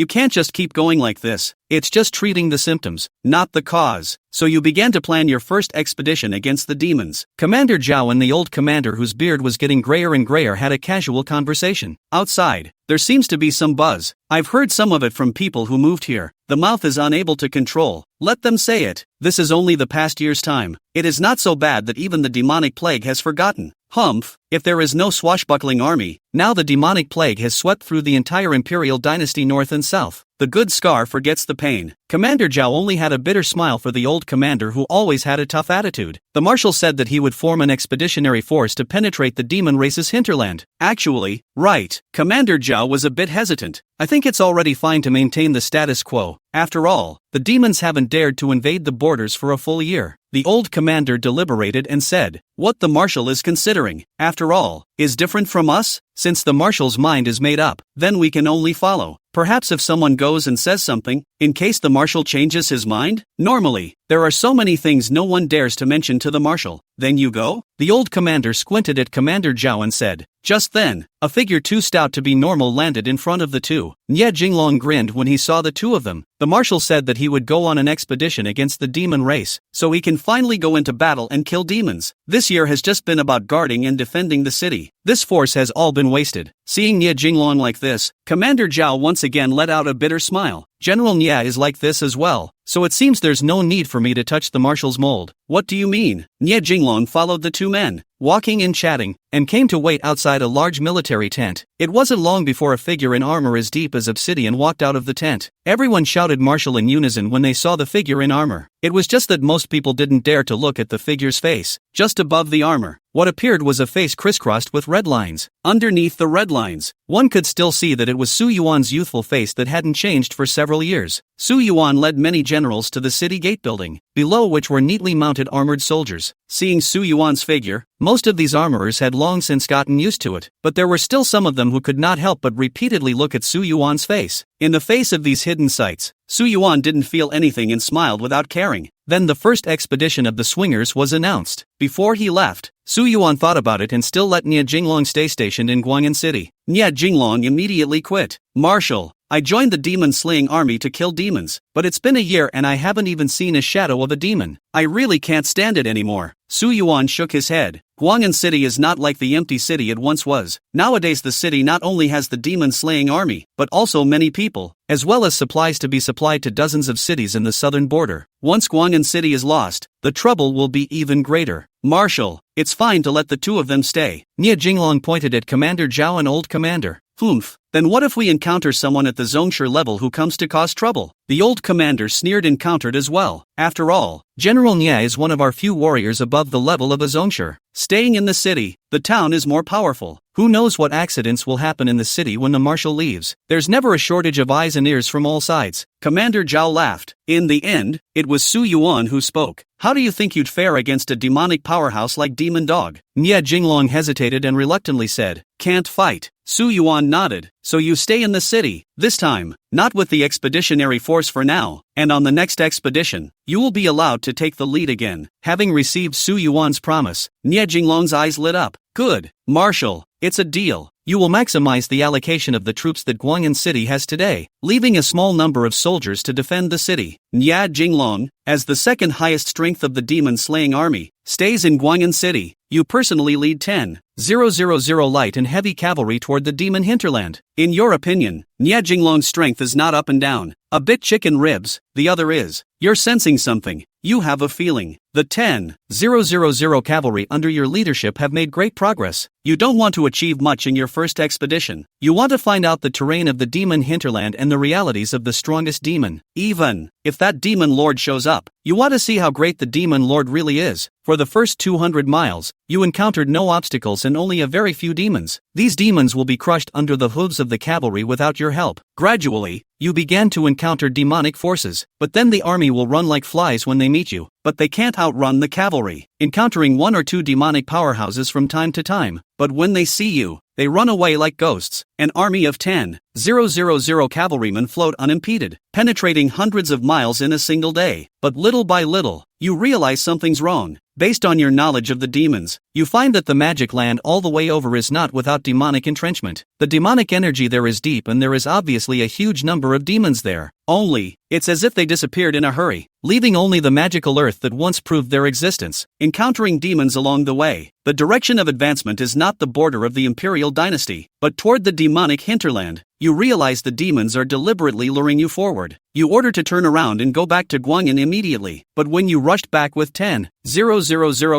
[SPEAKER 1] can't just keep going like this. It's just treating the symptoms, not the cause. So you began to plan your first expedition against the demons. Commander Zhao and the old commander whose beard was getting grayer and grayer had a casual conversation. Outside, there seems to be some buzz. I've heard some of it from people who moved here. The mouth is unable to control. Let them say it. This is only the past year's time. It is not so bad that even the demonic plague has forgotten. Humph, if there is no swashbuckling army, now the demonic plague has swept through the entire imperial dynasty north and south. The good scar forgets the pain. Commander Zhao only had a bitter smile for the old commander who always had a tough attitude. The marshal said that he would form an expeditionary force to penetrate the demon race's hinterland. Actually, right, Commander Zhao was a bit hesitant. I think it's already fine to maintain the status quo. After all, the demons haven't dared to invade the borders for a full year. The old commander deliberated and said, what the marshal is considering, after all, is different from us. Since the marshal's mind is made up, then we can only follow. Perhaps if someone goes and says something, in case the marshal changes his mind? Normally, there are so many things no one dares to mention to the marshal. Then you go? The old commander squinted at Commander Zhao and said. Just then, a figure too stout to be normal landed in front of the two. Nye Jinglong grinned when he saw the two of them. The marshal said that he would go on an expedition against the demon race, so he can finally go into battle and kill demons. This year has just been about guarding and defending the city. This force has all been wasted. Seeing Nye Jinglong like this, Commander Zhao once again let out a bitter smile. General Nye is like this as well, so it seems there's no need for me to touch the marshal's mold. What do you mean? Nye Jinglong followed the two men, walking and chatting, and came to wait outside a large military tent. It wasn't long before a figure in armor as deep as obsidian walked out of the tent. Everyone shouted marshal in unison when they saw the figure in armor. It was just that most people didn't dare to look at the figure's face. Just above the armor, what appeared was a face crisscrossed with red lines. Underneath the red lines, one could still see that it was Su Yuan's youthful face that hadn't changed for several years. Su Yuan led many generals to the city gate building, below which were neatly mounted armored soldiers. Seeing Su Yuan's figure, most of these armorers had long since gotten used to it, but there were still some of them who could not help but repeatedly look at Su Yuan's face. In the face of these hidden sights, Su Yuan didn't feel anything and smiled without caring. Then the first expedition of the swingers was announced. Before he left, Su Yuan thought about it and still let Nie Jinglong stay stationed in Guang'an City. Nie Jinglong immediately quit. Marshal, I joined the demon-slaying army to kill demons, but it's been a year and I haven't even seen a shadow of a demon. I really can't stand it anymore. Su Yuan shook his head. Guang'an City is not like the empty city it once was. Nowadays the city not only has the demon-slaying army, but also many people, as well as supplies to be supplied to dozens of cities in the southern border. Once Guang'an City is lost, the trouble will be even greater. Marshal, it's fine to let the two of them stay. Nie Jinglong pointed at Commander Zhao, an old commander. Humph, then what if we encounter someone at the Zhongshu level who comes to cause trouble? The old commander sneered and countered as well. After all, General Nie is one of our few warriors above the level of a Zhongshu. Staying in the city, the town is more powerful. Who knows what accidents will happen in the city when the marshal leaves? There's never a shortage of eyes and ears from all sides. Commander Zhao laughed. In the end, it was Su Yuan who spoke. How do you think you'd fare against a demonic powerhouse like Demon Dog? Nie Jinglong hesitated and reluctantly said, can't fight. Su Yuan nodded. So you stay in the city, this time, not with the expeditionary force for now, and on the next expedition, you will be allowed to take the lead again. Having received Su Yuan's promise, Nie Jinglong's eyes lit up. Good, Marshal, it's a deal. You will maximize the allocation of the troops that Guang'an City has today, leaving a small number of soldiers to defend the city. Nie Jinglong, as the second highest strength of the demon-slaying army, stays in Guang'an City. You personally lead 10,000 light and heavy cavalry toward the demon hinterland. In your opinion, Nie Jinglong's strength is not up and down, a bit chicken ribs, the other is. You're sensing something. You have a feeling. The 10,000 cavalry under your leadership have made great progress. You don't want to achieve much in your first expedition. You want to find out the terrain of the demon hinterland and the realities of the strongest demon. Even if that demon lord shows up, you want to see how great the demon lord really is. For the first 200 miles, you encountered no obstacles and only a very few demons. These demons will be crushed under the hooves of the cavalry without your help. Gradually, you began to encounter demonic forces, but then the army will run like flies when they meet you, but they can't outrun the cavalry, encountering one or two demonic powerhouses from time to time, but when they see you, they run away like ghosts. An army of 10,000 cavalrymen float unimpeded, penetrating hundreds of miles in a single day. But little by little, you realize something's wrong. Based on your knowledge of the demons, you find that the magic land all the way over is not without demonic entrenchment. The demonic energy there is deep and there is obviously a huge number of demons there. Only, it's as if they disappeared in a hurry, leaving only the magical earth that once proved their existence. Encountering demons along the way, the direction of advancement is not the border of the imperial dynasty, but toward the demonic hinterland. You realize the demons are deliberately luring you forward. You order to turn around and go back to Guang'an immediately, but when you rushed back with 10,000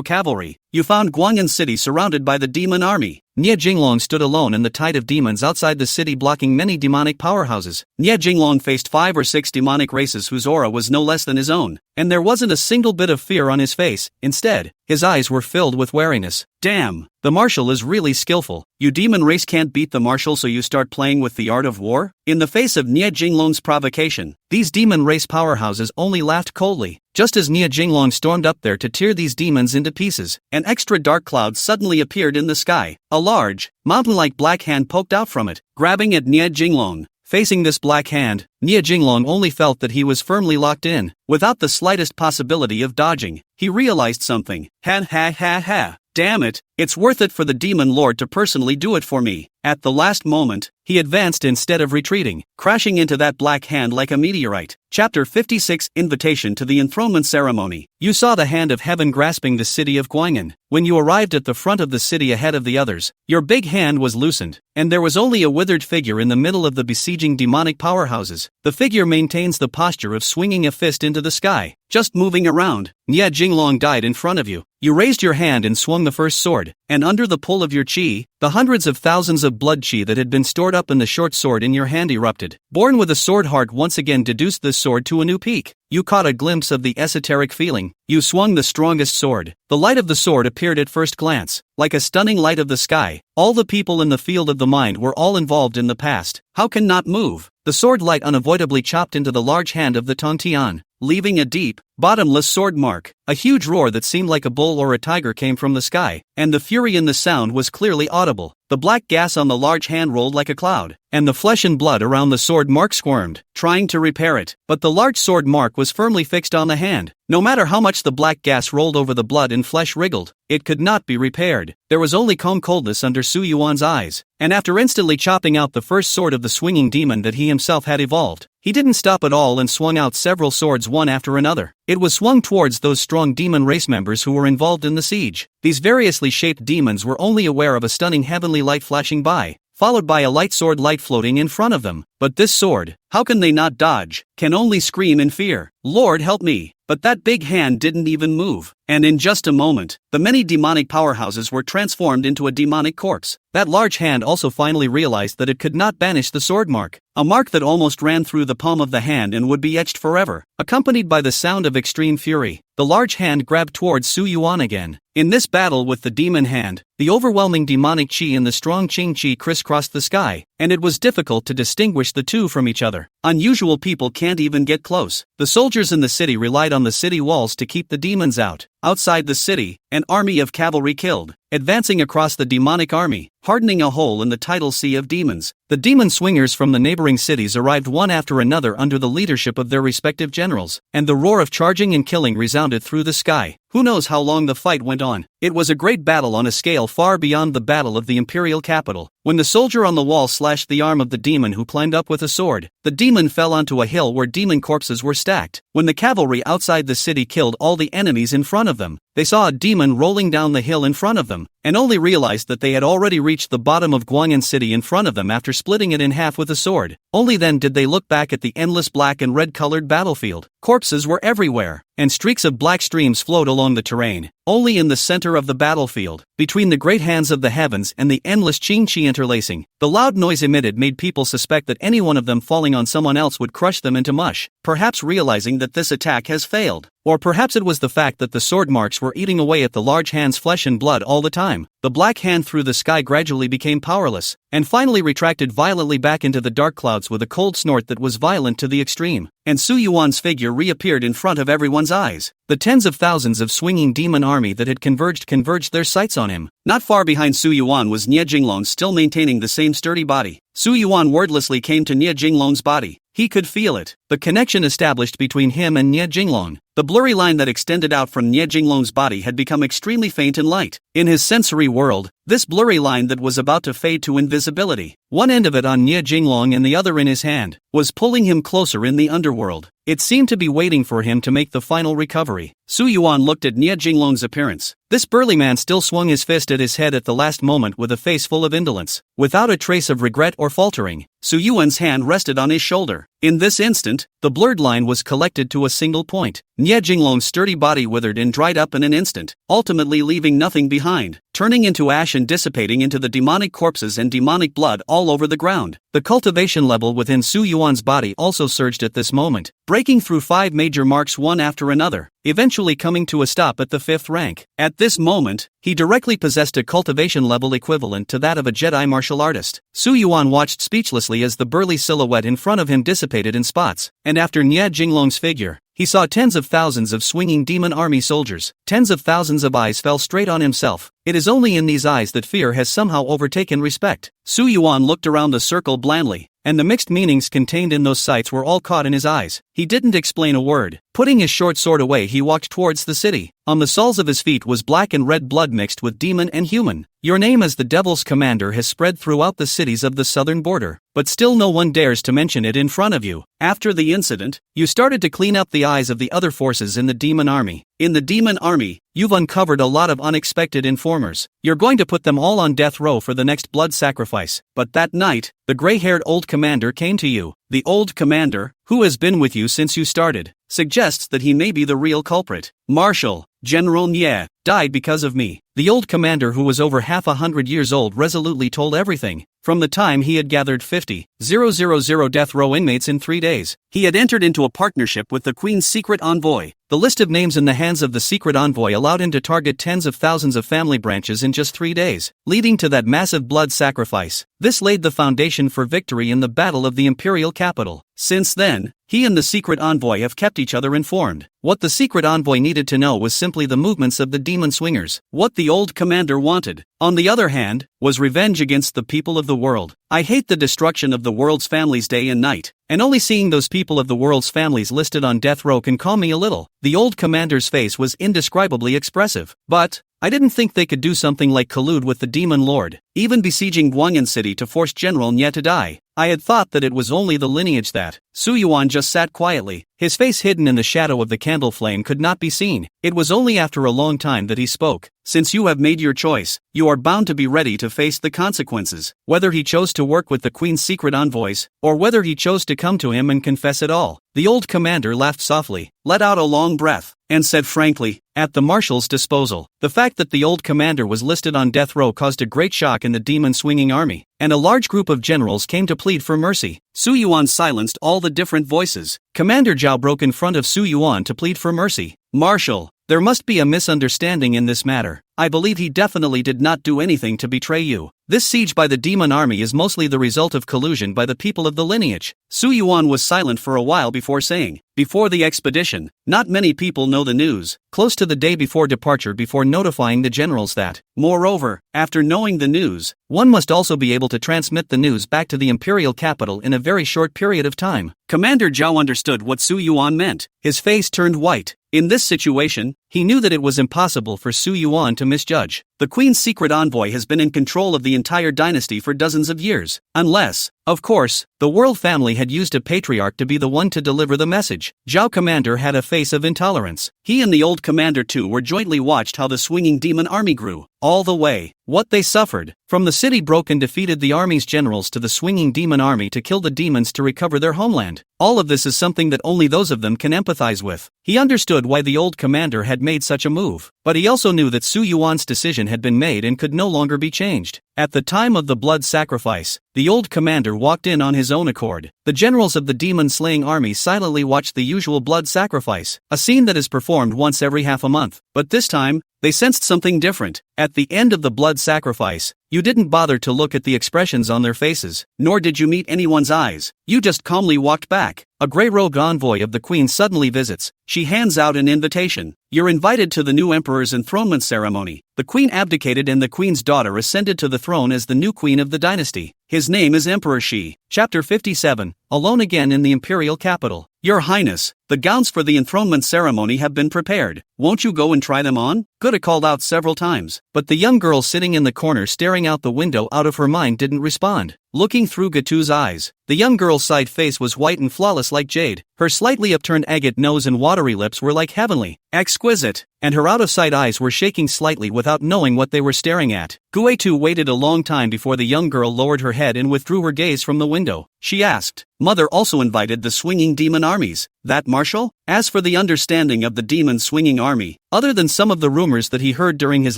[SPEAKER 1] cavalry, you found Guang'an City surrounded by the demon army. Nie Jinglong stood alone in the tide of demons outside the city, blocking many demonic powerhouses. Nie Jinglong faced 5 or 6 demonic races whose aura was no less than his own, and there wasn't a single bit of fear on his face. Instead, his eyes were filled with wariness. Damn, the marshal is really skillful. You demon race can't beat the marshal, so you start playing with the art of war? In the face of Nie Jinglong's provocation, these demon race powerhouses only laughed coldly. Just as Nie Jinglong stormed up there to tear these demons into pieces, an extra dark cloud suddenly appeared in the sky. A large, mountain-like black hand poked out from it, grabbing at Nie Jinglong. Facing this black hand, Nie Jinglong only felt that he was firmly locked in, without the slightest possibility of dodging. He realized something. Ha ha ha ha. Damn it, it's worth it for the demon lord to personally do it for me. At the last moment, he advanced instead of retreating, crashing into that black hand like a meteorite. Chapter 56 Invitation to the Enthronement Ceremony. You saw the hand of heaven grasping the city of Guang'an. When you arrived at the front of the city ahead of the others, your big hand was loosened, and there was only a withered figure in the middle of the besieging demonic powerhouses. The figure maintains the posture of swinging a fist into the sky, just moving around. Nie Jinglong died in front of you. You raised your hand and swung the first sword, and under the pull of your chi, the hundreds of thousands of blood chi that had been stored up in the short sword in your hand erupted. Born with a sword heart once again deduced this sword to a new peak. You caught a glimpse of the esoteric feeling. You swung the strongest sword. The light of the sword appeared at first glance, like a stunning light of the sky. All the people in the field of the mind were all involved in the past. How can not move? The sword light unavoidably chopped into the large hand of the Tong Tian, leaving a deep, bottomless sword mark. A huge roar that seemed like a bull or a tiger came from the sky, and the fury in the sound was clearly audible. The black gas on the large hand rolled like a cloud, and the flesh and blood around the sword mark squirmed, trying to repair it. But the large sword mark was firmly fixed on the hand. No matter how much the black gas rolled over the blood and flesh wriggled, it could not be repaired. There was only calm coldness under Su Yuan's eyes, and after instantly chopping out the first sword of the swinging demon that he himself had evolved, he didn't stop at all and swung out several swords one after another. It was swung towards those strong demon race members who were involved in the siege. These variously shaped demons were only aware of a stunning heavenly light flashing by, followed by a light sword light floating in front of them. But this sword, how can they not dodge? Can only scream in fear. Lord help me! But that big hand didn't even move, and in just a moment, the many demonic powerhouses were transformed into a demonic corpse. That large hand also finally realized that it could not banish the sword mark, a mark that almost ran through the palm of the hand and would be etched forever. Accompanied by the sound of extreme fury, the large hand grabbed towards Su Yuan again. In this battle with the demon hand, the overwhelming demonic chi and the strong Qing chi crisscrossed the sky, and it was difficult to distinguish the two from each other. Unusual people can't even get close. The soldiers in the city relied on the city walls to keep the demons out. Outside the city, an army of cavalry killed, advancing across the demonic army, hardening a hole in the tidal sea of demons. The demon swingers from the neighboring cities arrived one after another under the leadership of their respective generals, and the roar of charging and killing resounded through the sky. Who knows how long the fight went on? It was a great battle on a scale far beyond the battle of the imperial capital. When the soldier on the wall slashed the arm of the demon who climbed up with a sword, the demon fell onto a hill where demon corpses were stacked. When the cavalry outside the city killed all the enemies in front of them, they saw a demon rolling down the hill in front of them, and only realized that they had already reached the bottom of Guang'an City in front of them after splitting it in half with a sword. Only then did they look back at the endless black and red-colored battlefield. Corpses were everywhere, and streaks of black streams flowed along the terrain. Only in the center of the battlefield, between the great hands of the heavens and the endless Qing-Chi interlacing, the loud noise emitted made people suspect that any one of them falling on someone else would crush them into mush, perhaps realizing that this attack has failed. Or perhaps it was the fact that the sword marks were eating away at the large hand's flesh and blood all the time. The black hand through the sky gradually became powerless, and finally retracted violently back into the dark clouds with a cold snort that was violent to the extreme, and Su Yuan's figure reappeared in front of everyone's eyes. The tens of thousands of swinging demon army that had converged their sights on him. Not far behind Su Yuan was Nie Jinglong, still maintaining the same sturdy body. Su Yuan wordlessly came to Nie Jinglong's body. He could feel it, the connection established between him and Nie Jinglong. The blurry line that extended out from Nie Jinglong's body had become extremely faint and light. In his sensory world, this blurry line that was about to fade to invisibility, one end of it on Nie Jinglong and the other in his hand, was pulling him closer in the underworld. It seemed to be waiting for him to make the final recovery. Su Yuan looked at Nie Jinglong's appearance. This burly man still swung his fist at his head at the last moment with a face full of indolence. Without a trace of regret or faltering, Su Yuan's hand rested on his shoulder. In this instant, the blurred line was collected to a single point. Nie Jinglong's sturdy body withered and dried up in an instant, ultimately leaving nothing behind, turning into ash and dissipating into the demonic corpses and demonic blood all over the ground. The cultivation level within Su Yuan's body also surged at this moment, breaking through 5 major marks one after another, eventually coming to a stop at the 5th rank. At this moment, he directly possessed a cultivation level equivalent to that of a Jedi martial artist. Su Yuan watched speechlessly as the burly silhouette in front of him dissipated in spots, and after Nie Jinglong's figure, he saw tens of thousands of swinging demon army soldiers. Tens of thousands of eyes fell straight on himself. It is only in these eyes that fear has somehow overtaken respect. Su Yuan looked around the circle blandly, and the mixed meanings contained in those sights were all caught in his eyes. He didn't explain a word. Putting his short sword away, he walked towards the city. On the soles of his feet was black and red blood mixed with demon and human. Your name as the Devil's Commander has spread throughout the cities of the southern border, but still no one dares to mention it in front of you. After the incident, you started to clean up the eyes of the other forces in the demon army. In the demon army, you've uncovered a lot of unexpected informers. You're going to put them all on death row for the next blood sacrifice. But that night, the gray-haired old commander came to you. The old commander, who has been with you since you started. suggests that he may be the real culprit. Marshal, General Nye, died because of me. The old commander, who was over half 100 years old, resolutely told everything. From the time he had gathered 50,000 death row inmates in 3 days, he had entered into a partnership with the Queen's secret envoy. The list of names in the hands of the secret envoy allowed him to target tens of thousands of family branches in just 3 days, leading to that massive blood sacrifice. This laid the foundation for victory in the battle of the imperial capital. Since then, he and the secret envoy have kept each other informed. What the secret envoy needed to know was simply the movements of the demon swingers. What the old commander wanted, on the other hand, was revenge against the people of the world. I hate the destruction of the world's families day and night, and only seeing those people of the world's families listed on death row can calm me a little. The old commander's face was indescribably expressive. But I didn't think they could do something like collude with the demon lord, even besieging Guangyan City to force General Nye to die. I had thought that it was only the lineage that. Su Yuan just sat quietly, his face hidden in the shadow of the candle flame could not be seen. It was only after a long time that he spoke. Since you have made your choice, you are bound to be ready to face the consequences. Whether he chose to work with the Queen's secret envoys, or whether he chose to come to him and confess it all. The old commander laughed softly, let out a long breath, and said frankly, at the marshal's disposal. The fact that the old commander was listed on death row caused a great shock in the demon-swinging army, and a large group of generals came to plead for mercy. Su Yuan silenced all the different voices. Commander Zhao broke in front of Su Yuan to plead for mercy. Marshal, there must be a misunderstanding in this matter. I believe he definitely did not do anything to betray you. This siege by the demon army is mostly the result of collusion by the people of the lineage. Su Yuan was silent for a while before saying, before the expedition, not many people know the news, close to the day before departure, before notifying the generals that. Moreover, after knowing the news, one must also be able to transmit the news back to the imperial capital in a very short period of time. Commander Zhao understood what Su Yuan meant. His face turned white. In this situation, he knew that it was impossible for Su Yuan to misjudge. The Queen's secret envoy has been in control of the entire dynasty for dozens of years. Unless, of course, the world family had used a patriarch to be the one to deliver the message. Zhao Commander had a face of intolerance. He and the old commander too were jointly watched how the swinging demon army grew. All the way, what they suffered. From the city broke and defeated the army's generals to the swinging demon army to kill the demons to recover their homeland. All of this is something that only those of them can empathize with. He understood why the old commander had made such a move, but he also knew that Su Yuan's decision had been made and could no longer be changed. At the time of the blood sacrifice, the old commander walked in on his own accord. The generals of the demon-slaying army silently watched the usual blood sacrifice, a scene that is performed once every half a month. But this time, they sensed something different. At the end of the blood sacrifice, you didn't bother to look at the expressions on their faces, nor did you meet anyone's eyes. You just calmly walked back. A grey rogue envoy of the Queen suddenly visits. She hands out an invitation. You're invited to the new emperor's enthronement ceremony. The Queen abdicated and the Queen's daughter ascended to the throne as the new queen of the dynasty. His name is Emperor Shi. Chapter 57, Alone Again in the Imperial Capital. Your Highness, the gowns for the enthronement ceremony have been prepared. Won't you go and try them on? Gutta called out several times, but the young girl sitting in the corner staring out the window out of her mind didn't respond. Looking through Gatu's eyes, the young girl's side face was white and flawless like jade. Her slightly upturned agate nose and watery lips were like heavenly, exquisite, and her out-of-sight eyes were shaking slightly without knowing what they were staring at. Guetu waited a long time before the young girl lowered her head and withdrew her gaze from the window. She asked, Mother also invited the swinging demon armies, that marshal? As for the understanding of the demon swinging army, other than some of the rumors that he heard during his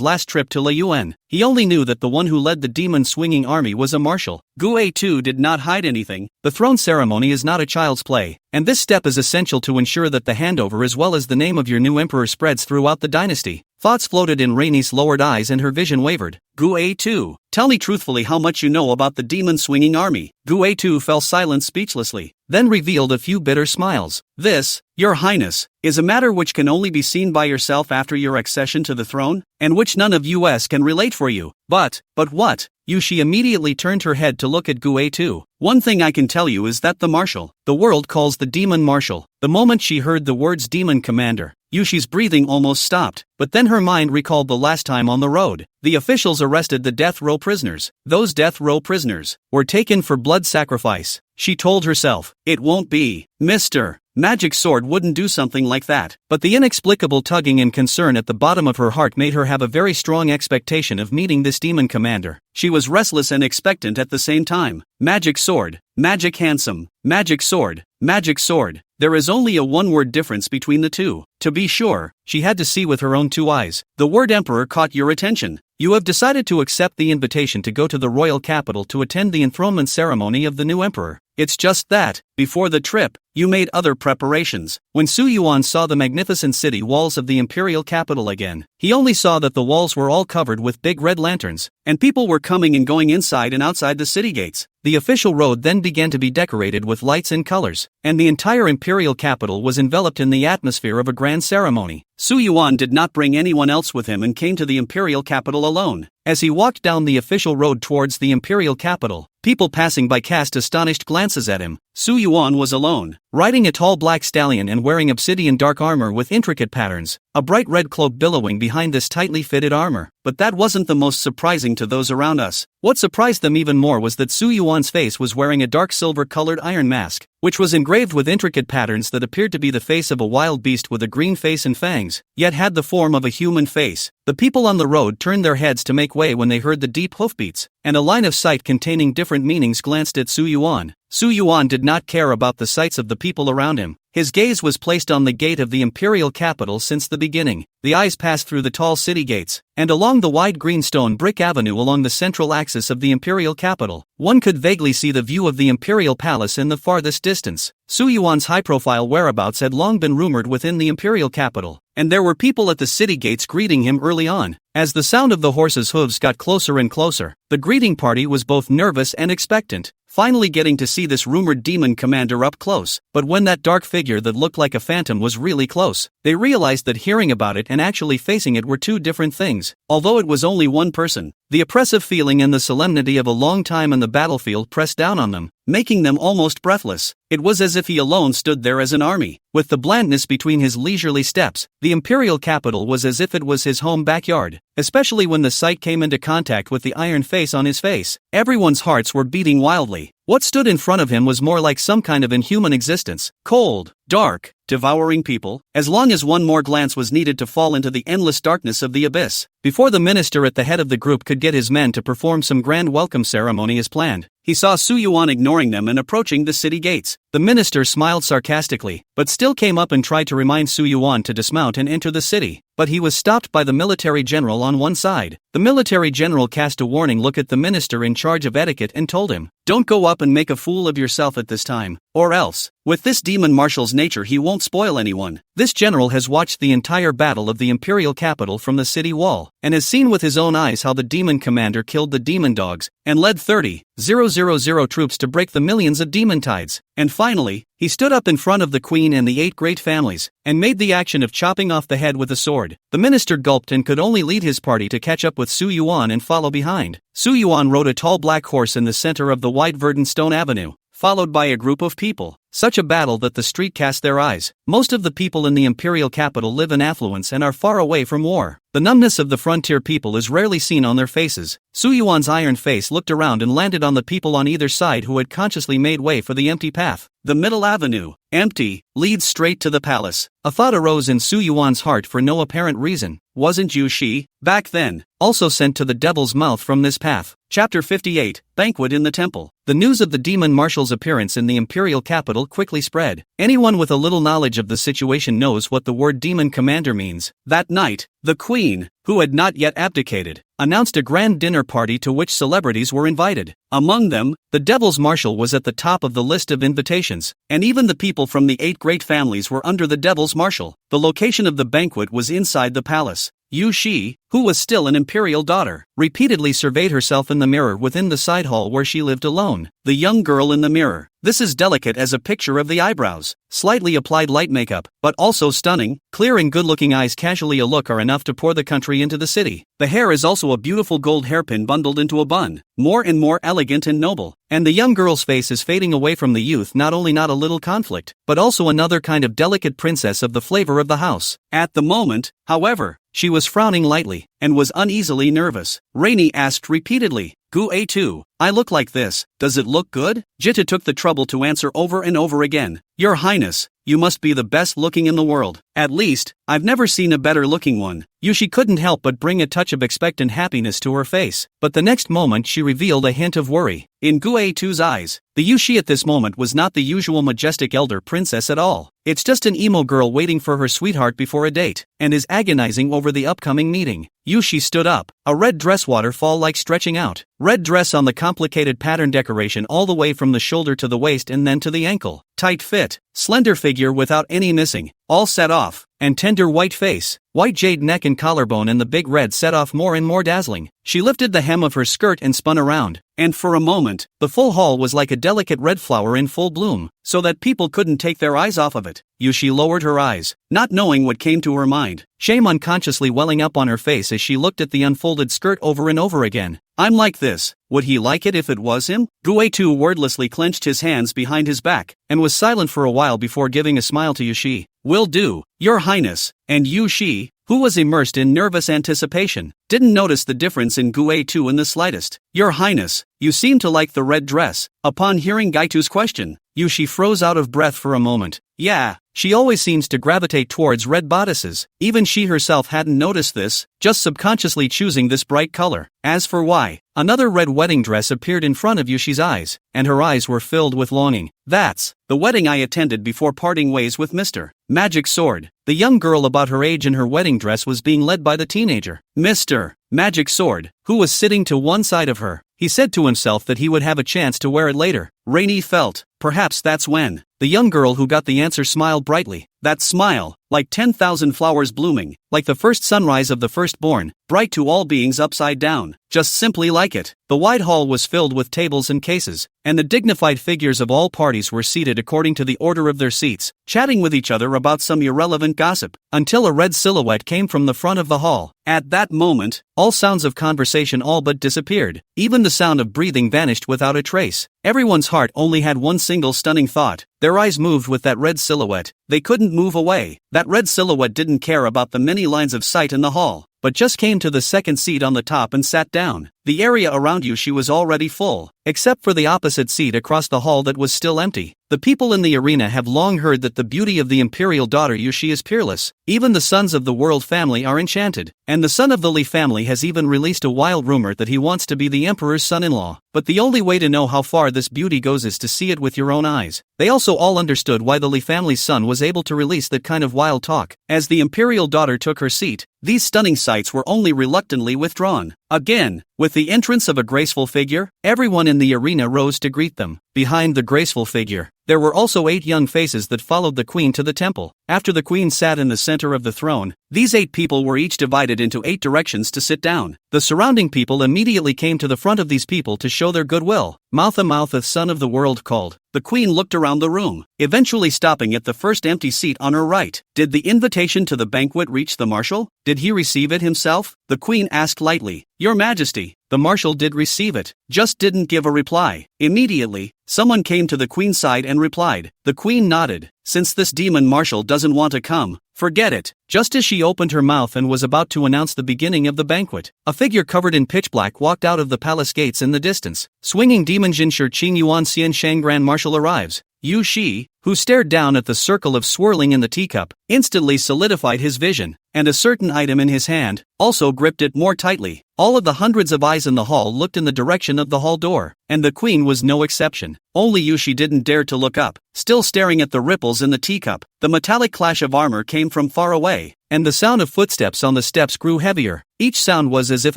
[SPEAKER 1] last trip to Yuan, he only knew that the one who led the demon swinging army was a marshal. Guetu did not hide anything. The throne ceremony is not a child's play, and this step is essential to ensure that the handover as well as the name of your new emperor spreads throughout the dynasty. Thoughts floated in Raini's lowered eyes and her vision wavered. Guetu, tell me truthfully how much you know about the demon-swinging army. Guetu fell silent speechlessly, then revealed a few bitter smiles. This, Your Highness, is a matter which can only be seen by yourself after your accession to the throne, and which none of us can relate for you. But what? She immediately turned her head to look at Guetu. One thing I can tell you is that the marshal, the world calls the demon marshal. The moment she heard the words demon commander, Yushi's breathing almost stopped, but then her mind recalled the last time on the road. The officials arrested the death row prisoners. Those death row prisoners were taken for blood sacrifice. She told herself, it won't be, Mr. Magic Sword wouldn't do something like that. But the inexplicable tugging and concern at the bottom of her heart made her have a very strong expectation of meeting this demon commander. She was restless and expectant at the same time. Magic Sword, Magic Handsome, Magic Sword, Magic Sword. There is only a one-word difference between the two. To be sure, she had to see with her own two eyes. The word emperor caught your attention. You have decided to accept the invitation to go to the royal capital to attend the enthronement ceremony of the new emperor. It's just that, before the trip, you made other preparations. When Su Yuan saw the magnificent city walls of the imperial capital again, he only saw that the walls were all covered with big red lanterns, and people were coming and going inside and outside the city gates. The official road then began to be decorated with lights and colors, and the entire imperial capital was enveloped in the atmosphere of a grand ceremony. Su Yuan did not bring anyone else with him and came to the imperial capital alone. As he walked down the official road towards the imperial capital, people passing by cast astonished glances at him. Su Yuan was alone, riding a tall black stallion and wearing obsidian dark armor with intricate patterns, a bright red cloak billowing behind this tightly fitted armor. But that wasn't the most surprising to those around us. What surprised them even more was that Su Yuan's face was wearing a dark silver-colored iron mask, which was engraved with intricate patterns that appeared to be the face of a wild beast with a green face and fangs, yet had the form of a human face. The people on the road turned their heads to make way when they heard the deep hoofbeats, and a line of sight containing different meanings glanced at Su Yuan. Su Yuan did not care about the sights of the people around him. His gaze was placed on the gate of the imperial capital since the beginning. The eyes passed through the tall city gates, and along the wide green stone brick avenue along the central axis of the imperial capital. One could vaguely see the view of the imperial palace in the farthest distance. Su Yuan's high-profile whereabouts had long been rumored within the imperial capital, and there were people at the city gates greeting him early on. As the sound of the horses' hooves got closer and closer, the greeting party was both nervous and expectant, finally getting to see this rumored demon commander up close. But when that dark figure that looked like a phantom was really close, they realized that hearing about it and actually facing it were two different things. Although it was only one person, the oppressive feeling and the solemnity of a long time on the battlefield pressed down on them, making them almost breathless. It was as if he alone stood there as an army, with the blandness between his leisurely steps. The imperial capital was as if it was his home backyard, especially when the sight came into contact with the iron face on his face. Everyone's hearts were beating wildly. What stood in front of him was more like some kind of inhuman existence, cold, dark, devouring people, as long as one more glance was needed to fall into the endless darkness of the abyss. Before the minister at the head of the group could get his men to perform some grand welcome ceremony as planned, he saw Su Yuan ignoring them and approaching the city gates. The minister smiled sarcastically, but still came up and tried to remind Su Yuan to dismount and enter the city, but he was stopped by the military general on one side. The military general cast a warning look at the minister in charge of etiquette and told him, "Don't go up and make a fool of yourself at this time, or else, with this demon marshal's nature he won't spoil anyone." This general has watched the entire battle of the imperial capital from the city wall, and has seen with his own eyes how the demon commander killed the demon dogs, and led 30,000 troops to break the millions of demon tides. And finally, he stood up in front of the queen and the 8 great families, and made the action of chopping off the head with a sword. The minister gulped and could only lead his party to catch up with Su Yuan and follow behind. Su Yuan rode a tall black horse in the center of the wide verdant stone avenue, followed by a group of people. Such a battle that the street cast their eyes. Most of the people in the imperial capital live in affluence and are far away from war. The numbness of the frontier people is rarely seen on their faces. Su Yuan's iron face looked around and landed on the people on either side who had consciously made way for the empty path. The middle avenue, empty, leads straight to the palace. A thought arose in Su Yuan's heart for no apparent reason. Wasn't Yu Shi, back then, also sent to the devil's mouth from this path? Chapter 58, Banquet in the Temple. The news of the demon marshal's appearance in the imperial capital quickly spread. Anyone with a little knowledge of the situation knows what the word demon commander means. That night, the queen, who had not yet abdicated, announced a grand dinner party to which celebrities were invited. Among them, the devil's marshal was at the top of the list of invitations, and even the people from the 8 great families were under the devil's marshal. The location of the banquet was inside the palace. Yu Shi, who was still an imperial daughter, repeatedly surveyed herself in the mirror within the side hall where she lived alone. The young girl in the mirror. This is delicate as a picture of the eyebrows, slightly applied light makeup, but also stunning. Clear and good-looking eyes casually a look are enough to pour the country into the city. The hair is also a beautiful gold hairpin bundled into a bun, more and more elegant and noble. And the young girl's face is fading away from the youth, not only not a little conflict, but also another kind of delicate princess of the flavor of the house. At the moment, however, she was frowning lightly, and was uneasily nervous. Rainy asked repeatedly, "Gu A2, I look like this, does it look good?" Jita took the trouble to answer over and over again, "Your Highness, you must be the best looking in the world. At least, I've never seen a better looking one." Yushi couldn't help but bring a touch of expectant happiness to her face, but the next moment she revealed a hint of worry. In Gu A2's eyes, the Yushi at this moment was not the usual majestic elder princess at all. It's just an emo girl waiting for her sweetheart before a date, and is agonizing over the upcoming meeting. Yushi stood up, a red dress waterfall-like stretching out. Red dress on the complicated pattern decoration all the way from the shoulder to the waist and then to the ankle. Tight fit, slender figure without any missing, all set off, and tender white face, white jade neck and collarbone and the big red set off more and more dazzling. She lifted the hem of her skirt and spun around, and for a moment, the full hall was like a delicate red flower in full bloom, so that people couldn't take their eyes off of it. Yushi lowered her eyes, not knowing what came to her mind, shame unconsciously welling up on her face as she looked at the unfolded skirt over and over again. I'm like this, would he like it if it was him? Guitu wordlessly clenched his hands behind his back, and was silent for a while before giving a smile to Yushi. Will do, Your Highness. And Yushi, who was immersed in nervous anticipation, didn't notice the difference in Guitu in the slightest. Your Highness, you seem to like the red dress. Upon hearing Gaitu's question, Yushi froze out of breath for a moment. Yeah, she always seems to gravitate towards red bodices. Even she herself hadn't noticed this, just subconsciously choosing this bright color. As for why, another red wedding dress appeared in front of Yushi's eyes, and her eyes were filled with longing. That's the wedding I attended before parting ways with Mr. Magic Sword. The young girl about her age in her wedding dress was being led by the teenager, Mr. Magic Sword, who was sitting to one side of her. He said to himself that he would have a chance to wear it later. Rainy felt, perhaps that's when. The young girl who got the answer smiled brightly. That smile, like 10,000 flowers blooming, like the first sunrise of the firstborn, bright to all beings upside down, just simply like it. The wide hall was filled with tables and cases, and the dignified figures of all parties were seated according to the order of their seats, chatting with each other about some irrelevant gossip, until a red silhouette came from the front of the hall. At that moment, all sounds of conversation all but disappeared. Even the sound of breathing vanished without a trace. Everyone's heart only had one single stunning thought. Their eyes moved with that red silhouette. They couldn't move away. That red silhouette didn't care about the many lines of sight in the hall, but just came to the second seat on the top and sat down. The area around Yushi was already full, except for the opposite seat across the hall that was still empty. The people in the arena have long heard that the beauty of the imperial daughter Yushi is peerless. Even the sons of the world family are enchanted, and the son of the Li family has even released a wild rumor that he wants to be the emperor's son-in-law. But the only way to know how far this beauty goes is to see it with your own eyes. They also all understood why the Li family's son was able to release that kind of wild talk. As the imperial daughter took her seat, these stunning sights were only reluctantly withdrawn. Again, with the entrance of a graceful figure, everyone in the arena rose to greet them. Behind the graceful figure, there were also 8 young faces that followed the queen to the temple. After the queen sat in the center of the throne, these 8 people were each divided into 8 directions to sit down. The surrounding people immediately came to the front of these people to show their goodwill. Mouth, a son of the world called. The queen looked around the room, eventually stopping at the first empty seat on her right. Did the invitation to the banquet reach the marshal? Did he receive it himself? The queen asked lightly. Your Majesty. The marshal did receive it, just didn't give a reply. Immediately, someone came to the queen's side and replied. The queen nodded. Since this demon marshal doesn't want to come, forget it. Just as she opened her mouth and was about to announce the beginning of the banquet, a figure covered in pitch black walked out of the palace gates in the distance. Swinging demon Jinshi Qing Yuan Xian Shang Grand Marshal arrives. Yu Shi, who stared down at the circle of swirling in the teacup, instantly solidified his vision, and a certain item in his hand also gripped it more tightly. All of the hundreds of eyes in the hall looked in the direction of the hall door, and the queen was no exception. Only Yushi didn't dare to look up, still staring at the ripples in the teacup. The metallic clash of armor came from far away, and the sound of footsteps on the steps grew heavier. Each sound was as if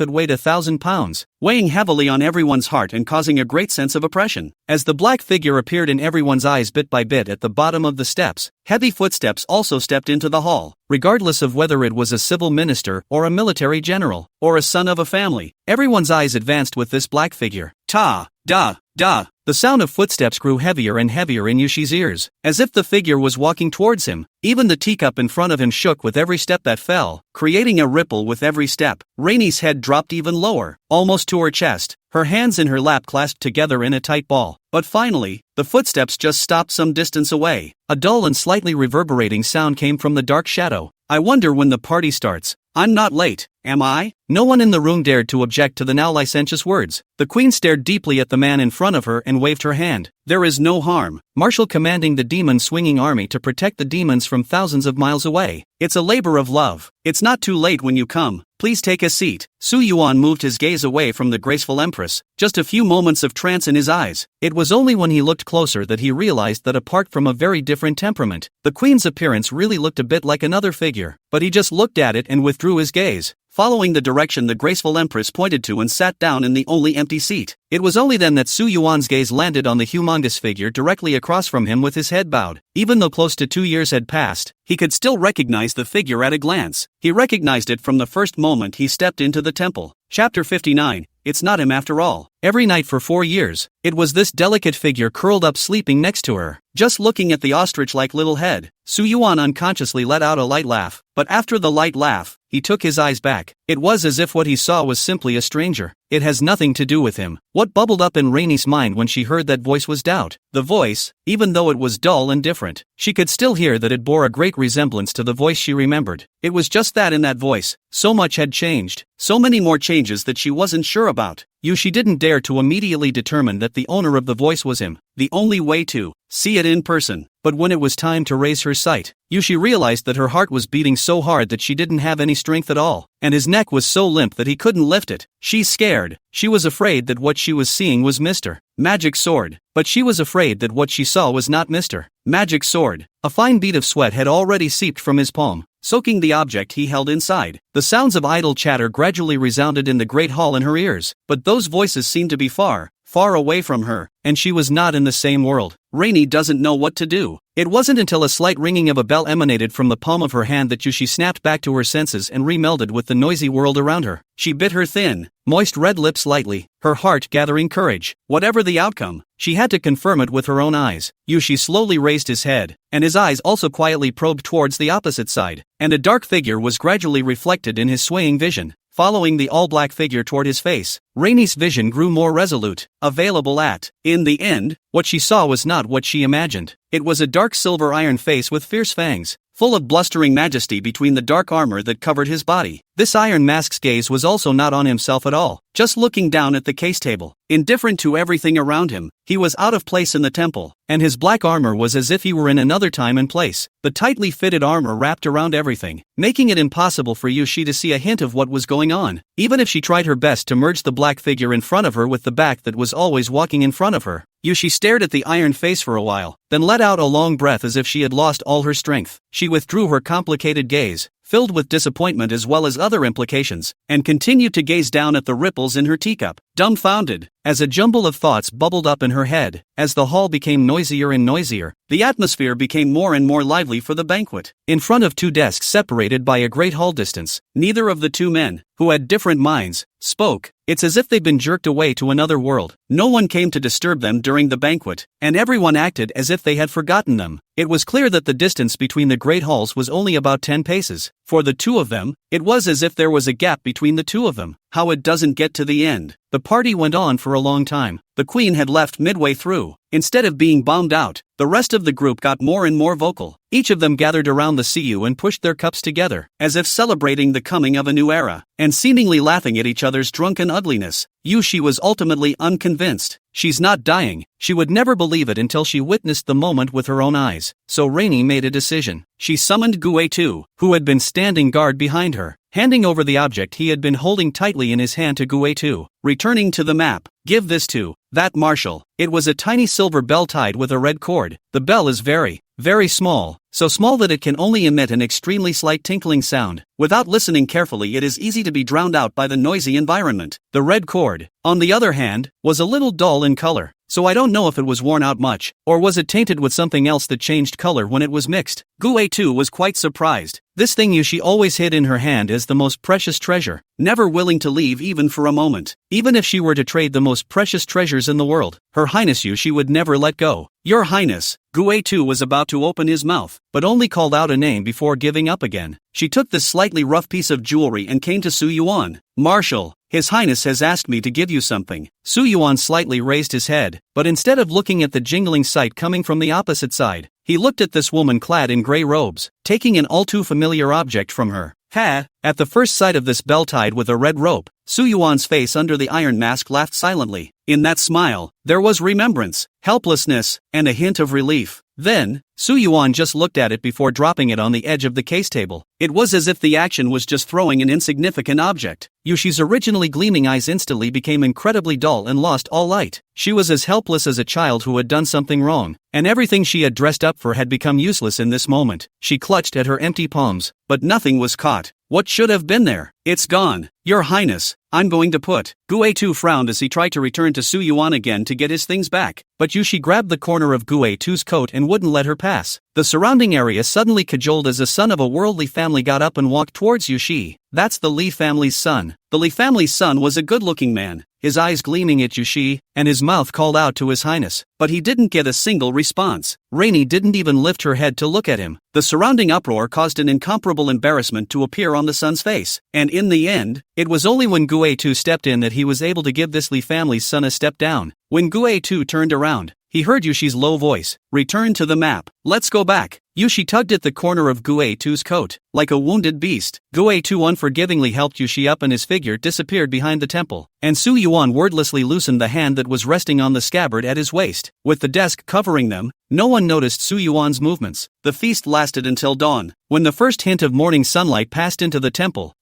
[SPEAKER 1] it weighed 1,000 pounds, weighing heavily on everyone's heart and causing a great sense of oppression. As the black figure appeared in everyone's eyes bit by bit at the bottom of the steps, heavy footsteps also stepped into the hall. Regardless of whether it was a civil minister or a military general, or a son of a family, everyone's eyes advanced with this black figure. Ta, da, da. The sound of footsteps grew heavier and heavier in Yushi's ears, as if the figure was walking towards him. Even the teacup in front of him shook with every step that fell, creating a ripple with every step. Rainey's head dropped even lower, almost to her chest, her hands in her lap clasped together in a tight ball. But finally, the footsteps just stopped some distance away. A dull and slightly reverberating sound came from the dark shadow. I wonder when the party starts. I'm not late, am I? No one in the room dared to object to the now licentious words. The queen stared deeply at the man in front of her and waved her hand. There is no harm. Marshal commanding the demon-swinging army to protect the demons from thousands of miles away. It's a labor of love. It's not too late when you come. Please take a seat. Su Yuan moved his gaze away from the graceful empress, just a few moments of trance in his eyes. It was only when he looked closer that he realized that apart from a very different temperament, the queen's appearance really looked a bit like another figure, but he just looked at it and withdrew his gaze, following the direction the graceful empress pointed to and sat down in the only empty seat. It was only then that Su Yuan's gaze landed on the humongous figure directly across from him with his head bowed. Even though close to 2 years had passed, he could still recognize the figure at a glance. He recognized it from the first moment he stepped into the temple. Chapter 59. It's not him after all. Every night for 4 years, it was this delicate figure curled up sleeping next to her. Just looking at the ostrich-like little head, Su Yuan unconsciously let out a light laugh. But after the light laugh, he took his eyes back. It was as if what he saw was simply a stranger. It has nothing to do with him. What bubbled up in Rainey's mind when she heard that voice was doubt. The voice, even though it was dull and different, she could still hear that it bore a great resemblance to the voice she remembered. It was just that in that voice, so much had changed, so many more changes that she wasn't sure about. She didn't dare to immediately determine that the owner of the voice was him. The only way to see it in person. But when it was time to raise her sight, she realized that her heart was beating so hard that she didn't have any strength at all, and his neck was so limp that he couldn't lift it. She's scared. She was afraid that what she was seeing was Mr. Magic Sword, but she was afraid that what she saw was not Mr. Magic Sword. A fine bead of sweat had already seeped from his palm, soaking the object he held inside. The sounds of idle chatter gradually resounded in the great hall in her ears, but those voices seemed to be far, far away from her, and she was not in the same world. Rainey doesn't know what to do. It wasn't until a slight ringing of a bell emanated from the palm of her hand that she snapped back to her senses and remelded with the noisy world around her. She bit her thin, moist red lips lightly, her heart gathering courage. Whatever the outcome, she had to confirm it with her own eyes. She slowly raised his head, and his eyes also quietly probed towards the opposite side, and a dark figure was gradually reflected in his swaying vision. Following the all-black figure toward his face, Rainey's vision grew more resolute. Available at. In the end, what she saw was not what she imagined. It was a dark silver iron face with fierce fangs, full of blustering majesty between the dark armor that covered his body. This iron mask's gaze was also not on himself at all, just looking down at the case table. Indifferent to everything around him, he was out of place in the temple, and his black armor was as if he were in another time and place. The tightly fitted armor wrapped around everything, making it impossible for Yushi to see a hint of what was going on, even if she tried her best to merge the black figure in front of her with the back that was always walking in front of her. Yushi stared at the iron face for a while, then let out a long breath as if she had lost all her strength. She withdrew her complicated gaze, filled with disappointment as well as other implications, and continued to gaze down at the ripples in her teacup, dumbfounded, as a jumble of thoughts bubbled up in her head. As the hall became noisier and noisier, the atmosphere became more and more lively for the banquet. In front of two desks separated by a great hall distance, neither of the two men, who had different minds, spoke. It's as if they'd been jerked away to another world. No one came to disturb them during the banquet, and everyone acted as if they had forgotten them. It was clear that the distance between the great halls was only about 10 paces. For the two of them, it was as if there was a gap between the two of them. How it doesn't get to the end. The party went on for a long time. The queen had left midway through. Instead of being bombed out, the rest of the group got more and more vocal. Each of them gathered around the CU and pushed their cups together, as if celebrating the coming of a new era, and seemingly laughing at each other's drunken ugliness. Yushi was ultimately unconvinced. She's not dying. She would never believe it until she witnessed the moment with her own eyes. So Rainey made a decision. She summoned Gue, who had been standing guard behind her, handing over the object he had been holding tightly in his hand to Gue. Returning to the map, give this to that marshal. It was a tiny silver bell tied with a red cord. The bell is very, very small, so small that it can only emit an extremely slight tinkling sound. Without listening carefully, it is easy to be drowned out by the noisy environment. The red cord, on the other hand, was a little dull in color, so I don't know if it was worn out much, or was it tainted with something else that changed color when it was mixed. Gue was quite surprised. This thing Yushi always hid in her hand as the most precious treasure, never willing to leave even for a moment. Even if she were to trade the most precious treasures in the world, Her Highness Yushi would never let go. Your Highness. Gue was about to open his mouth, but only called out a name before giving up again. She took this slightly rough piece of jewelry and came to Su Yuan. Marshal, His Highness has asked me to give you something. Su Yuan slightly raised his head, but instead of looking at the jingling sight coming from the opposite side, he looked at this woman clad in gray robes, taking an all too familiar object from her. At the first sight of this bell tied with a red rope, Su Yuan's face under the iron mask laughed silently. In that smile, there was remembrance, helplessness, and a hint of relief. Then, Su Yuan just looked at it before dropping it on the edge of the case table. It was as if the action was just throwing an insignificant object. Yushi's originally gleaming eyes instantly became incredibly dull and lost all light. She was as helpless as a child who had done something wrong, and everything she had dressed up for had become useless in this moment. She clutched at her empty palms, but nothing was caught. What should have been there? It's gone. Your Highness, I'm going to put. Gu-A-Tu frowned as he tried to return to Su Yuan again to get his things back, but Yushi grabbed the corner of Gu-A-Tu's coat and wouldn't let her pass. The surrounding area suddenly cajoled as a son of a worldly family got up and walked towards Yushi. That's the Li family's son. The Li family's son was a good-looking man, his eyes gleaming at Yushi, and his mouth called out to His Highness. But he didn't get a single response. Rainey didn't even lift her head to look at him. The surrounding uproar caused an incomparable embarrassment to appear on the son's face, and in the end, it was only when Gu-A-Tu stepped in that he was able to give this Li family's son a step down. When Gu-A-Tu turned around, he heard Yushi's low voice, "Return to the map. Let's go back." Yushi tugged at the corner of Gu-A-Tu's coat, like a wounded beast. Gu-A-Tu unforgivingly helped Yushi up and his figure disappeared behind the temple, and Su Yuan wordlessly loosened the hand that was resting on the scabbard at his waist. With the desk covering them, no one noticed Su Yuan's movements. The feast lasted until dawn. When the first hint of morning sunlight passed into the temple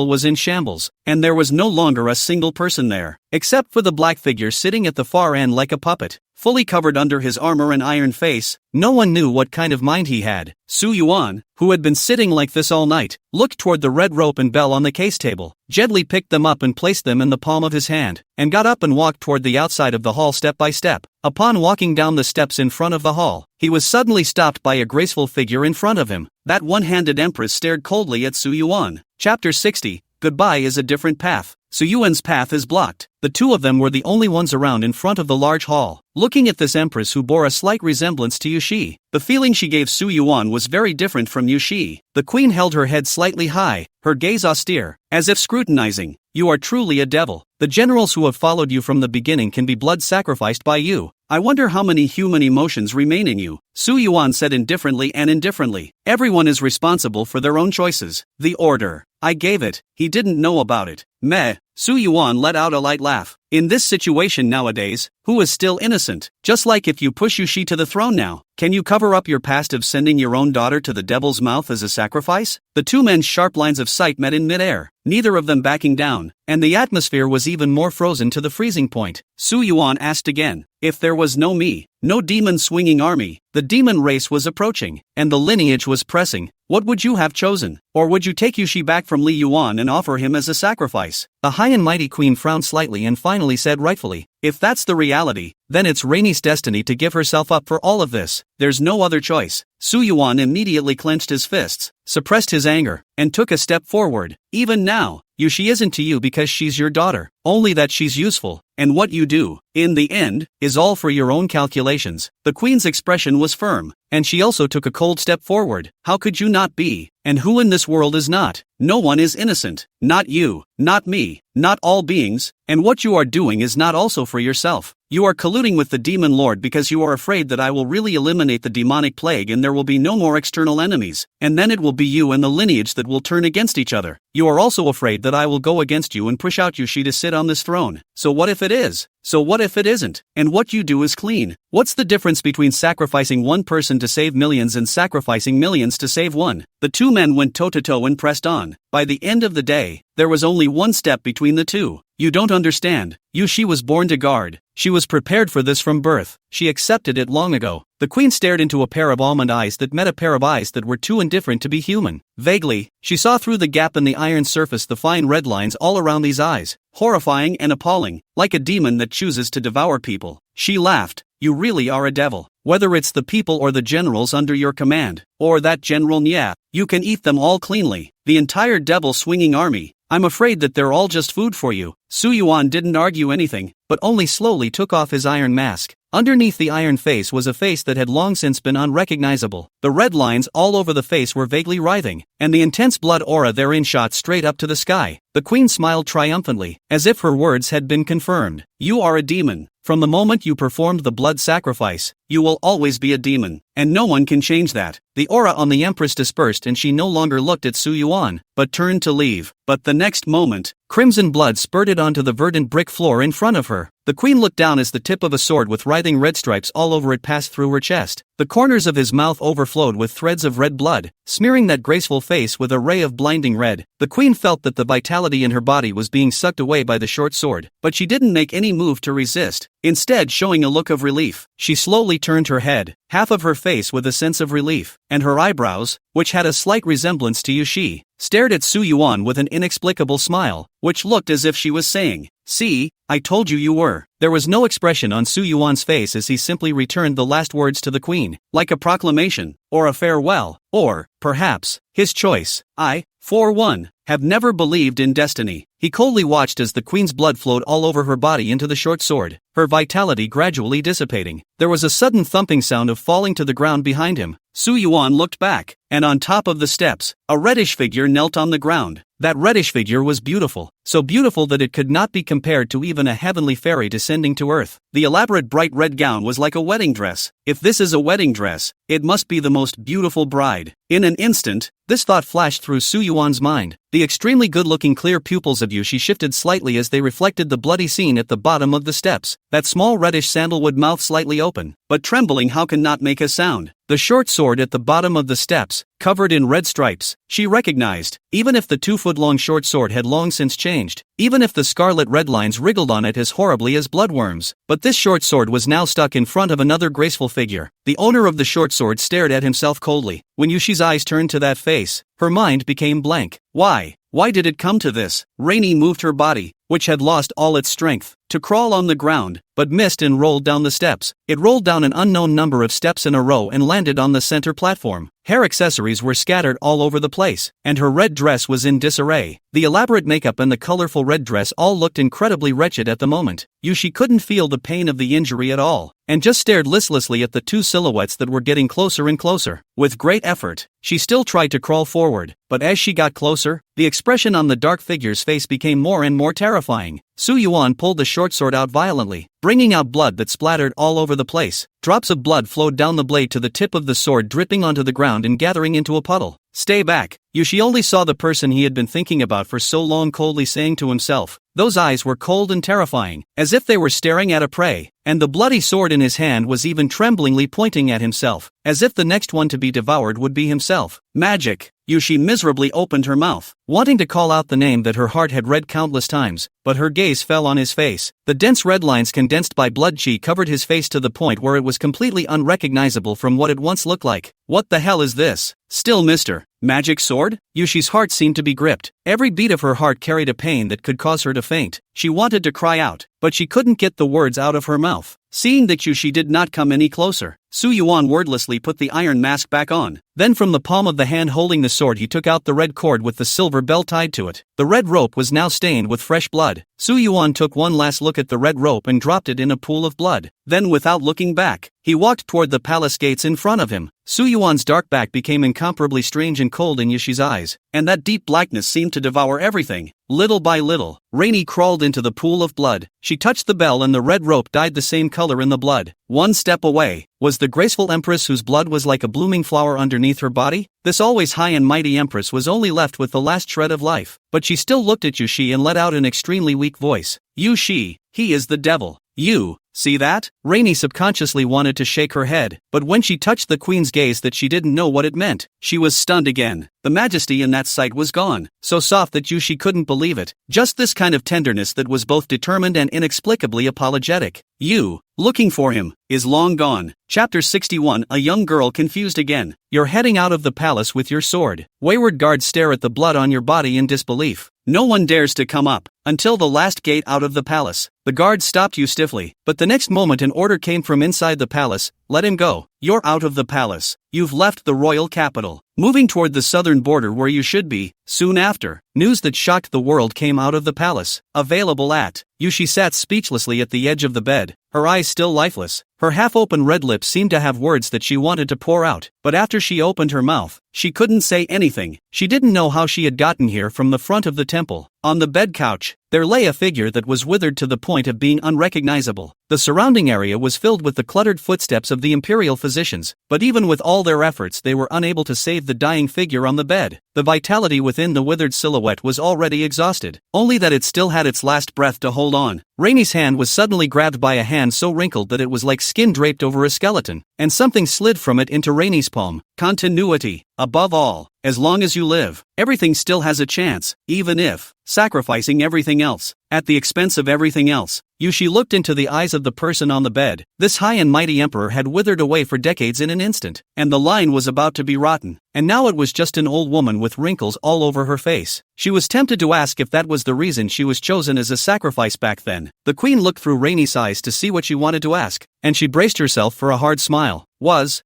[SPEAKER 1] was in shambles, and there was no longer a single person there, except for the black figure sitting at the far end like a puppet, fully covered under his armor and iron face. No one knew what kind of mind he had. Su Yuan, who had been sitting like this all night, looked toward the red rope and bell on the case table, gently picked them up and placed them in the palm of his hand, and got up and walked toward the outside of the hall step by step. Upon walking down the steps in front of the hall, he was suddenly stopped by a graceful figure in front of him. That one-handed empress stared coldly at Su Yuan. Chapter 60, Goodbye is a different path. Su Yuan's path is blocked. The two of them were the only ones around in front of the large hall, looking at this empress who bore a slight resemblance to Yushi. The feeling she gave Su Yuan was very different from Yushi. The queen held her head slightly high, her gaze austere, as if scrutinizing. "You are truly a devil. The generals who have followed you from the beginning can be blood sacrificed by you. I wonder how many human emotions remain in you." Su Yuan said indifferently and indifferently. "Everyone is responsible for their own choices. The order. I gave it. He didn't know about it." Meh. Su Yuan let out a light laugh. In this situation nowadays, who is still innocent? Just like if you push Yushi to the throne now, can you cover up your past of sending your own daughter to the devil's mouth as a sacrifice? The two men's sharp lines of sight met in midair, neither of them backing down, and the atmosphere was even more frozen to the freezing point. Su Yuan asked again, "If there was no me, no demon-swinging army, the demon race was approaching, and the lineage was pressing, what would you have chosen? Or would you take Yushi back from Li Yuan and offer him as a sacrifice?" The high and mighty queen frowned slightly and finally said rightfully, "If that's the reality, then it's Rainey's destiny to give herself up for all of this. There's no other choice." Su Yuan immediately clenched his fists, suppressed his anger, and took a step forward. "Even now, Yushi isn't to you because she's your daughter, only that she's useful, and what you do, in the end, is all for your own calculations." The queen's expression was firm, and she also took a cold step forward. "How could you not be? And who in this world is not? No one is innocent. Not you, not me, not all beings, and what you are doing is not also for yourself. You are colluding with the demon lord because you are afraid that I will really eliminate the demonic plague and there will be no more external enemies, and then it will be you and the lineage that will turn against each other. You are also afraid that I will go against you and push out Yushi to sit on this throne. So what if it is? So what if it isn't? And what you do is clean. What's the difference between sacrificing one person to save millions and sacrificing millions to save one?" The two men went toe-to-toe and pressed on. By the end of the day, there was only one step between the two. "You don't understand. Yushi was born to guard. She was prepared for this from birth. She accepted it long ago." The queen stared into a pair of almond eyes that met a pair of eyes that were too indifferent to be human. Vaguely, she saw through the gap in the iron surface the fine red lines all around these eyes, horrifying and appalling, like a demon that chooses to devour people. She laughed. "You really are a devil. Whether it's the people or the generals under your command, or that general Nya, you can eat them all cleanly. The entire devil-swinging army. I'm afraid that they're all just food for you." Su Yuan didn't argue anything, but only slowly took off his iron mask. Underneath the iron face was a face that had long since been unrecognizable. The red lines all over the face were vaguely writhing, and the intense blood aura therein shot straight up to the sky. The queen smiled triumphantly, as if her words had been confirmed. "You are a demon. From the moment you performed the blood sacrifice, you will always be a demon, and no one can change that." The aura on the empress dispersed and she no longer looked at Su Yuan, but turned to leave. But the next moment, Crimson blood spurted onto the verdant brick floor in front of her. The queen looked down as the tip of a sword with writhing red stripes all over it passed through her chest. The corners of his mouth overflowed with threads of red blood, smearing that graceful face with a ray of blinding red. The queen felt that the vitality in her body was being sucked away by the short sword, but she didn't make any move to resist. Instead, showing a look of relief, she slowly turned her head, half of her face with a sense of relief, and her eyebrows, which had a slight resemblance to Yushi, stared at Su Yuan with an inexplicable smile, which looked as if she was saying, "See, I told you were." There was no expression on Su Yuan's face as he simply returned the last words to the queen, like a proclamation, or a farewell, or, perhaps, his choice. "I, for one, have never believed in destiny." He coldly watched as the queen's blood flowed all over her body into the short sword, her vitality gradually dissipating. There was a sudden thumping sound of falling to the ground behind him. Su Yuan looked back, and on top of the steps, a reddish figure knelt on the ground. That reddish figure was beautiful, so beautiful that it could not be compared to even a heavenly fairy descending to earth. The elaborate bright red gown was like a wedding dress. If this is a wedding dress, it must be the most beautiful bride. In an instant, this thought flashed through Su Yuan's mind. The extremely good-looking clear pupils of Yushi shifted slightly as they reflected the bloody scene at the bottom of the steps. That small reddish sandalwood mouth slightly open, but trembling how can not make a sound. The short sword at the bottom of the steps, covered in red stripes, she recognized, even if the 2-foot-long short sword had long since changed, even if the scarlet red lines wriggled on it as horribly as bloodworms. But this short sword was now stuck in front of another graceful figure. The owner of the short sword stared at himself coldly. When Yushi's eyes turned to that face, her mind became blank. Why did it come to this? Rainy moved her body, which had lost all its strength, to crawl on the ground, but missed and rolled down the steps. It rolled down an unknown number of steps in a row and landed on the center platform. Hair accessories were scattered all over the place, and her red dress was in disarray. The elaborate makeup and the colorful red dress all looked incredibly wretched at the moment. Yushi couldn't feel the pain of the injury at all, and just stared listlessly at the two silhouettes that were getting closer and closer. With great effort, she still tried to crawl forward, but as she got closer, the expression on the dark figure's face became more and more terrifying. Su Yuan pulled the short sword out violently, bringing out blood that splattered all over the place. Drops of blood flowed down the blade to the tip of the sword, dripping onto the ground and gathering into a puddle. "Stay back." Yushi only saw the person he had been thinking about for so long coldly saying to himself. Those eyes were cold and terrifying, as if they were staring at a prey, and the bloody sword in his hand was even tremblingly pointing at himself, as if the next one to be devoured would be himself. Magic! Yushi miserably opened her mouth, wanting to call out the name that her heart had read countless times, but her gaze fell on his face. The dense red lines condensed by blood chi covered his face to the point where it was completely unrecognizable from what it once looked like. What the hell is this? Still Mr. Magic Sword? Yushi's heart seemed to be gripped. Every beat of her heart carried a pain that could cause her to faint. She wanted to cry out, but she couldn't get the words out of her mouth. Seeing that Yushi did not come any closer, Su Yuan wordlessly put the iron mask back on. Then from the palm of the hand holding the sword he took out the red cord with the silver bell tied to it. The red rope was now stained with fresh blood. Su Yuan took one last look at the red rope and dropped it in a pool of blood. Then without looking back, he walked toward the palace gates in front of him. Su Yuan's dark back became incomparably strange and cold in Yushi's eyes, and that deep blackness seemed to devour everything. Little by little, Rainy crawled into the pool of blood. She touched the bell and the red rope dyed the same color in the blood. One step away was the graceful empress whose blood was like a blooming flower underneath her body. This always high and mighty empress was only left with the last shred of life, but she still looked at Yushi and let out an extremely weak voice. Yushi, he is the devil. You, see that? Rainy subconsciously wanted to shake her head, but when she touched the queen's gaze that she didn't know what it meant, she was stunned again. The majesty in that sight was gone, so soft that Yushi couldn't believe it. Just this kind of tenderness that was both determined and inexplicably apologetic. You, looking for him, is long gone. Chapter 61. A young girl confused again. You're heading out of the palace with your sword. Wayward guards stare at the blood on your body in disbelief. No one dares to come up until the last gate out of the palace. The guards stopped you stiffly, but the next moment an order came from inside the palace. Let him go. You're out of the palace. You've left the royal capital, moving toward the southern border where you should be. Soon after, news that shocked the world came out of the palace. Available at. Yushi sat speechlessly at the edge of the bed, her eyes still lifeless. Her half-open red lips seemed to have words that she wanted to pour out, but after she opened her mouth, she couldn't say anything. She didn't know how she had gotten here from the front of the temple. On the bed couch, there lay a figure that was withered to the point of being unrecognizable. The surrounding area was filled with the cluttered footsteps of the imperial physicians, but even with all their efforts they were unable to save the dying figure on the bed. The vitality within the withered silhouette was already exhausted, only that it still had its last breath to hold on. Rainey's hand was suddenly grabbed by a hand so wrinkled that it was like skin draped over a skeleton, and something slid from it into Rainey's palm. Continuity. Above all, as long as you live, everything still has a chance, even if, sacrificing everything else, at the expense of everything else. She looked into the eyes of the person on the bed. This high and mighty emperor had withered away for decades in an instant, and the line was about to be rotten, and now it was just an old woman with wrinkles all over her face. She was tempted to ask if that was the reason she was chosen as a sacrifice back then. The queen looked through Rainey's eyes to see what she wanted to ask, and she braced herself for a hard smile.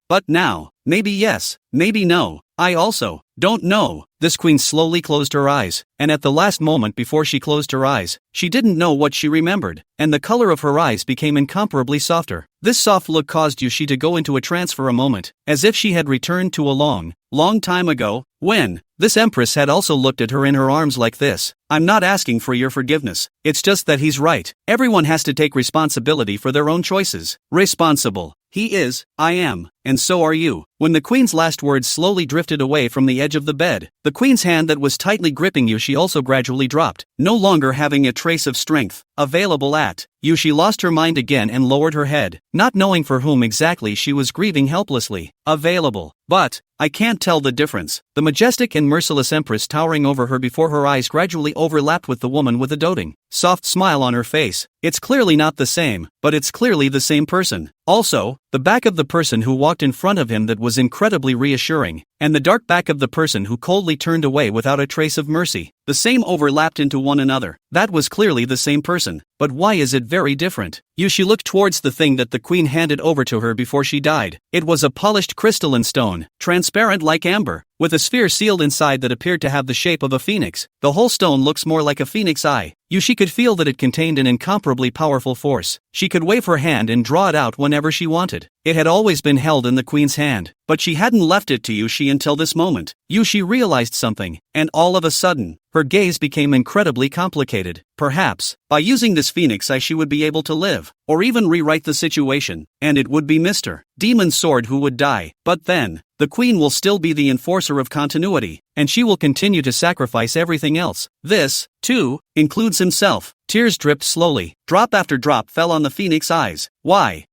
[SPEAKER 1] But now, maybe yes, maybe no, I also don't know. This queen slowly closed her eyes, and at the last moment before she closed her eyes, she didn't know what she remembered, and the color of her eyes became incomparably softer. This soft look caused Yushi to go into a trance for a moment, as if she had returned to a long, long time ago, when this empress had also looked at her in her arms like this. I'm not asking for your forgiveness, it's just that he's right. Everyone has to take responsibility for their own choices. Responsible. He is, I am, and so are you. When the queen's last words slowly drifted away from the edge of the bed, the queen's hand that was tightly gripping Yushi also gradually dropped, no longer having a trace of strength available at. Yushi lost her mind again and lowered her head, not knowing for whom exactly she was grieving helplessly. Available. But I can't tell the difference. The majestic and merciless empress towering over her before her eyes gradually overlapped with the woman with a doting, soft smile on her face. It's clearly not the same, but it's clearly the same person. Also, the back of the person who walked in front of him that was incredibly reassuring, and the dark back of the person who coldly turned away without a trace of mercy. The same overlapped into one another. That was clearly the same person. But why is it very different? Yushi looked towards the thing that the queen handed over to her before she died. It was a polished crystalline stone, transparent like amber, with a sphere sealed inside that appeared to have the shape of a phoenix. The whole stone looks more like a phoenix eye. Yushi could feel that it contained an incomparably powerful force. She could wave her hand and draw it out whenever she wanted. It had always been held in the queen's hand, but she hadn't left it to Yushi until this moment. Yushi realized something, and all of a sudden, her gaze became incredibly complicated. Perhaps, by using this phoenix eye she would be able to live, or even rewrite the situation, and it would be Mr. Demon Sword who would die. But then, the queen will still be the enforcer of continuity, and she will continue to sacrifice everything else. This, too, includes himself. Tears dripped slowly. Drop after drop fell on the phoenix eyes. Why?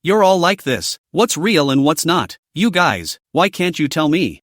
[SPEAKER 1] You're all like this. What's real and what's not? You guys, why can't you tell me?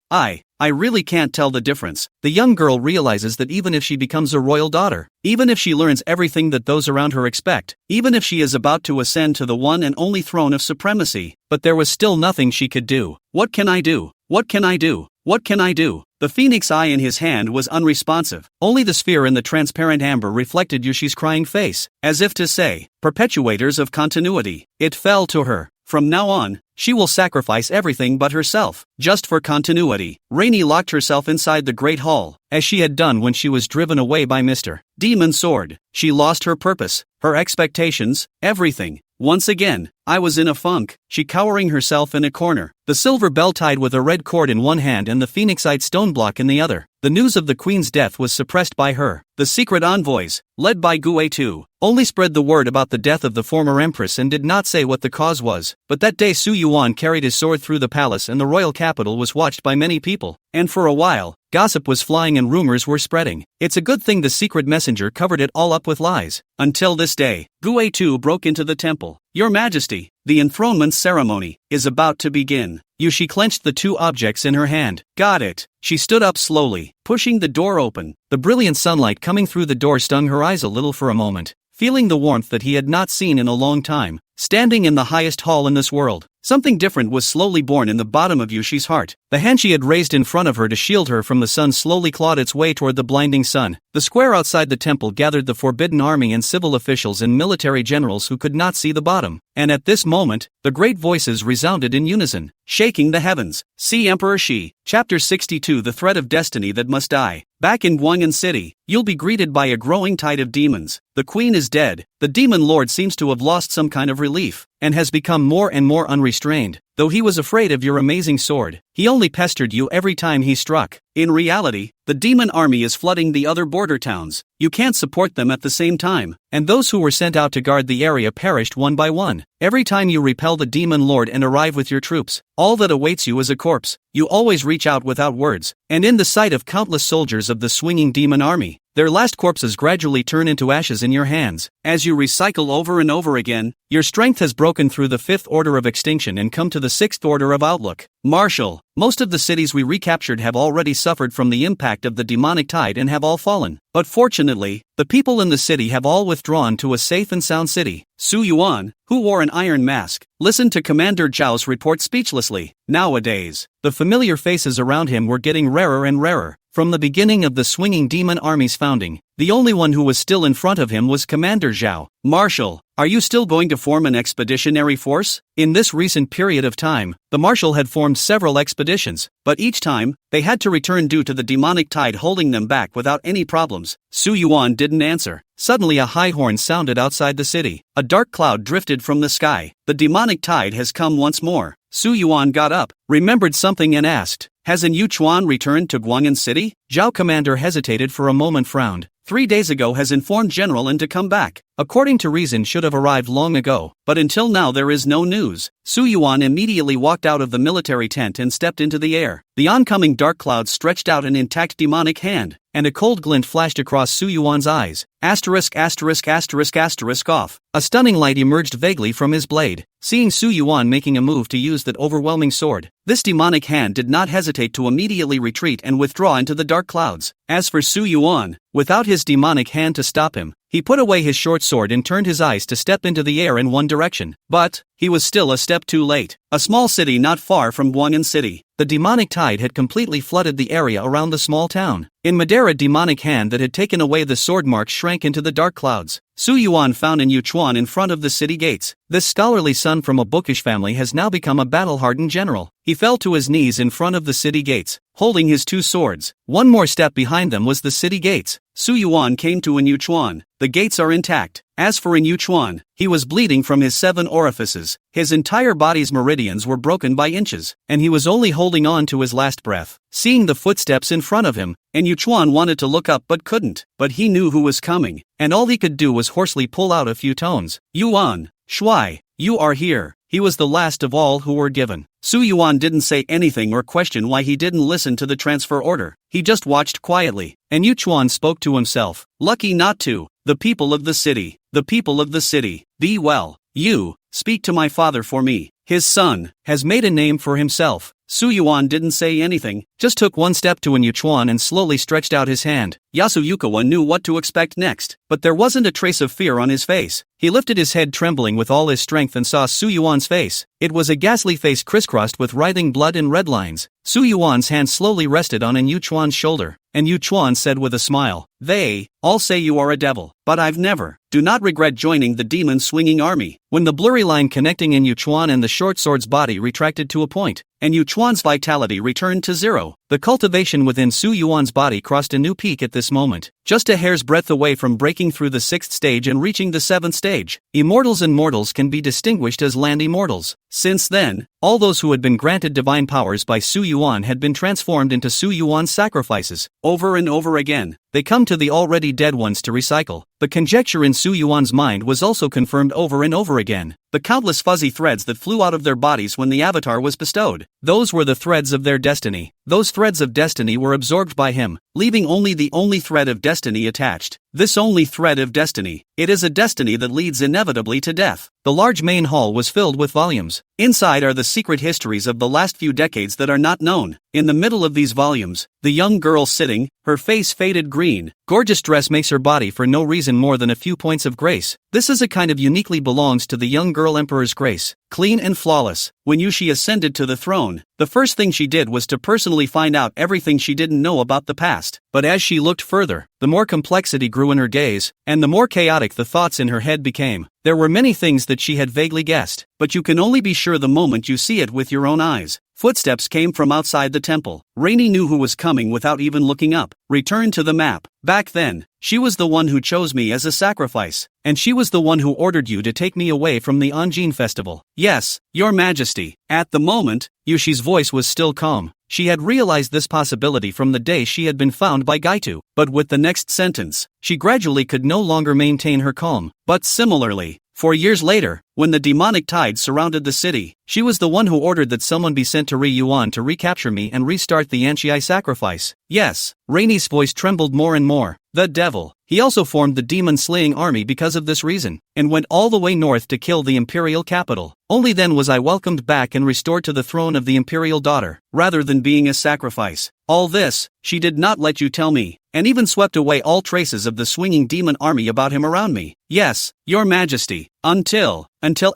[SPEAKER 1] I really can't tell the difference. The young girl realizes that even if she becomes a royal daughter, even if she learns everything that those around her expect, even if she is about to ascend to the one and only throne of supremacy, but there was still nothing she could do. What can I do? What can I do? What can I do? The phoenix eye in his hand was unresponsive. Only the sphere in the transparent amber reflected Yushi's crying face, as if to say, perpetuators of continuity. It fell to her. From now on, she will sacrifice everything but herself, just for continuity. Rainey locked herself inside the great hall, as she had done when she was driven away by Mr. Demon Sword. She lost her purpose, her expectations, everything. Once again, I was in a funk. She cowering herself in a corner, the silver bell tied with a red cord in one hand and the phoenix-eyed stone block in the other. The news of the queen's death was suppressed by her. The secret envoys, led by Gu only spread the word about the death of the former empress and did not say what the cause was. But that day Yuan carried his sword through the palace and the royal capital was watched by many people. And for a while, gossip was flying and rumors were spreading. It's a good thing the secret messenger covered it all up with lies. Until this day, Gu broke into the temple. Your Majesty, the enthronement ceremony is about to begin. Yushi clenched the two objects in her hand. Got it. She stood up slowly, pushing the door open. The brilliant sunlight coming through the door stung her eyes a little for a moment. Feeling the warmth that he had not seen in a long time, standing in the highest hall in this world, something different was slowly born in the bottom of Yushi's heart. The hand she had raised in front of her to shield her from the sun slowly clawed its way toward the blinding sun. The square outside the temple gathered the forbidden army and civil officials and military generals who could not see the bottom. And at this moment, the great voices resounded in unison, shaking the heavens. See Emperor Shi. Chapter 62 The Thread of Destiny That Must Die. Back in Guang'an City, you'll be greeted by a growing tide of demons. the queen is dead. The demon lord seems to have lost some kind of relief, and has become more and more unrestrained. Though he was afraid of your amazing sword, he only pestered you every time he struck. In reality, the demon army is flooding the other border towns. You can't support them at the same time, and those who were sent out to guard the area perished one by one. Every time you repel the demon lord and arrive with your troops, all that awaits you is a corpse. You always reach out without words, and in the sight of countless soldiers of the swinging demon army, their last corpses gradually turn into ashes in your hands. As you recycle over and over again, your strength has broken through the 5th order of extinction and come to the 6th order of outlook. Marshal, most of the cities we recaptured have already suffered from the impact of the demonic tide and have all fallen. But fortunately, the people in the city have all withdrawn to a safe and sound city. Su Yuan, who wore an iron mask, listened to Commander Zhao's report speechlessly. Nowadays, the familiar faces around him were getting rarer and rarer. From the beginning of the swinging demon army's founding, the only one who was still in front of him was Commander Zhao. Marshal, are you still going to form an expeditionary force? In this recent period of time, the marshal had formed several expeditions, but each time, they had to return due to the demonic tide holding them back without any problems. Su Yuan didn't answer. Suddenly a high horn sounded outside the city. A dark cloud drifted from the sky. The demonic tide has come once more. Su Yuan got up, remembered something and asked, "Has Yu Chuan returned to Guang'an City?" Zhao commander hesitated for a moment, frowned. 3 days ago has informed General N to come back. According to reason should have arrived long ago, but until now there is no news. Su Yuan immediately walked out of the military tent and stepped into the air. The oncoming dark cloud stretched out an intact demonic hand, and a cold glint flashed across Su Yuan's eyes. Asterisk asterisk asterisk asterisk off. A stunning light emerged vaguely from his blade. Seeing Su Yuan making a move to use that overwhelming sword, this demonic hand did not hesitate to immediately retreat and withdraw into the dark clouds. As for Su Yuan, without his demonic hand to stop him, he put away his short sword and turned his eyes to step into the air in one direction. But he was still a step too late. A small city not far from Guang'an City, the demonic tide had completely flooded the area around the small town. In midair, a demonic hand that had taken away the sword mark shrank into the dark clouds. Su Yuan found Yu Chuan in front of the city gates. This scholarly son from a bookish family has now become a battle-hardened general. He fell to his knees in front of the city gates, holding his 2 swords. One more step behind them was the city gates. Su Yuan came to Yu Chuan. The gates are intact. As for Yu Chuan, he was bleeding from his 7 orifices. His entire body's meridians were broken by inches, and he was only holding on to his last breath. Seeing the footsteps in front of him, Yu Chuan wanted to look up but couldn't. But he knew who was coming, and all he could do was hoarsely pull out a few tones. "Yuan, Shuai, you are here." He was the last of all who were given. Su Yuan didn't say anything or question why he didn't listen to the transfer order. He just watched quietly, and Yu Chuan spoke to himself. "Lucky not to. The people of the city. The people of the city. Be well. You, speak to my father for me. His son has made a name for himself." Su Yuan didn't say anything, just took one step to Yu Chuan and slowly stretched out his hand. Yasuyukawa knew what to expect next, but there wasn't a trace of fear on his face. He lifted his head trembling with all his strength and saw Su Yuan's face. It was a ghastly face crisscrossed with writhing blood and red lines. Su Yuan's hand slowly rested on Yu Chuan's shoulder, and Yu Chuan said with a smile, "They all say you are a devil, but I've never. Do not regret joining the demon-swinging army." When the blurry line connecting Yu Chuan and the short sword's body retracted to a point, and Yu Chuan's vitality returned to 0, the cultivation within Su Yuan's body crossed a new peak at this moment, just a hair's breadth away from breaking through the 6th stage and reaching the 7th stage. Immortals and mortals can be distinguished as land immortals. Since then, all those who had been granted divine powers by Su Yuan had been transformed into Su Yuan's sacrifices. Over and over again, they come to the already dead ones to recycle. The conjecture in Su Yuan's mind was also confirmed over and over again. The countless fuzzy threads that flew out of their bodies when the avatar was bestowed, those were the threads of their destiny. Those threads of destiny were absorbed by him, leaving only the only thread of destiny attached. This only thread of destiny, it is a destiny that leads inevitably to death. The large main hall was filled with volumes. Inside are the secret histories of the last few decades that are not known. In the middle of these volumes, the young girl sitting, her face faded green. Gorgeous dress makes her body for no reason more than a few points of grace. This is a kind of uniquely belongs to the young girl emperor's grace. Clean and flawless. When Yushi ascended to the throne, the first thing she did was to personally find out everything she didn't know about the past. But as she looked further, the more complexity grew in her gaze, and the more chaotic the thoughts in her head became. There were many things that she had vaguely guessed, but you can only be sure the moment you see it with your own eyes. Footsteps came from outside the temple. Rainy knew who was coming without even looking up. Return to the map. Back then, she was the one who chose me as a sacrifice, and she was the one who ordered you to take me away from the Anjin festival. Yes, your majesty. At the moment, Yushi's voice was still calm. She had realized this possibility from the day she had been found by Gaitu, but with the next sentence, she gradually could no longer maintain her calm. But similarly, 4 years later, when the demonic tide surrounded the city, she was the one who ordered that someone be sent to Yuan to recapture me and restart the Anchi sacrifice. Yes, Rainey's voice trembled more and more. The devil. He also formed the demon-slaying army because of this reason, and went all the way north to kill the imperial capital. Only then was I welcomed back and restored to the throne of the imperial daughter, rather than being a sacrifice. All this, she did not let you tell me, and even swept away all traces of the swinging demon army about him around me. Yes, your majesty, until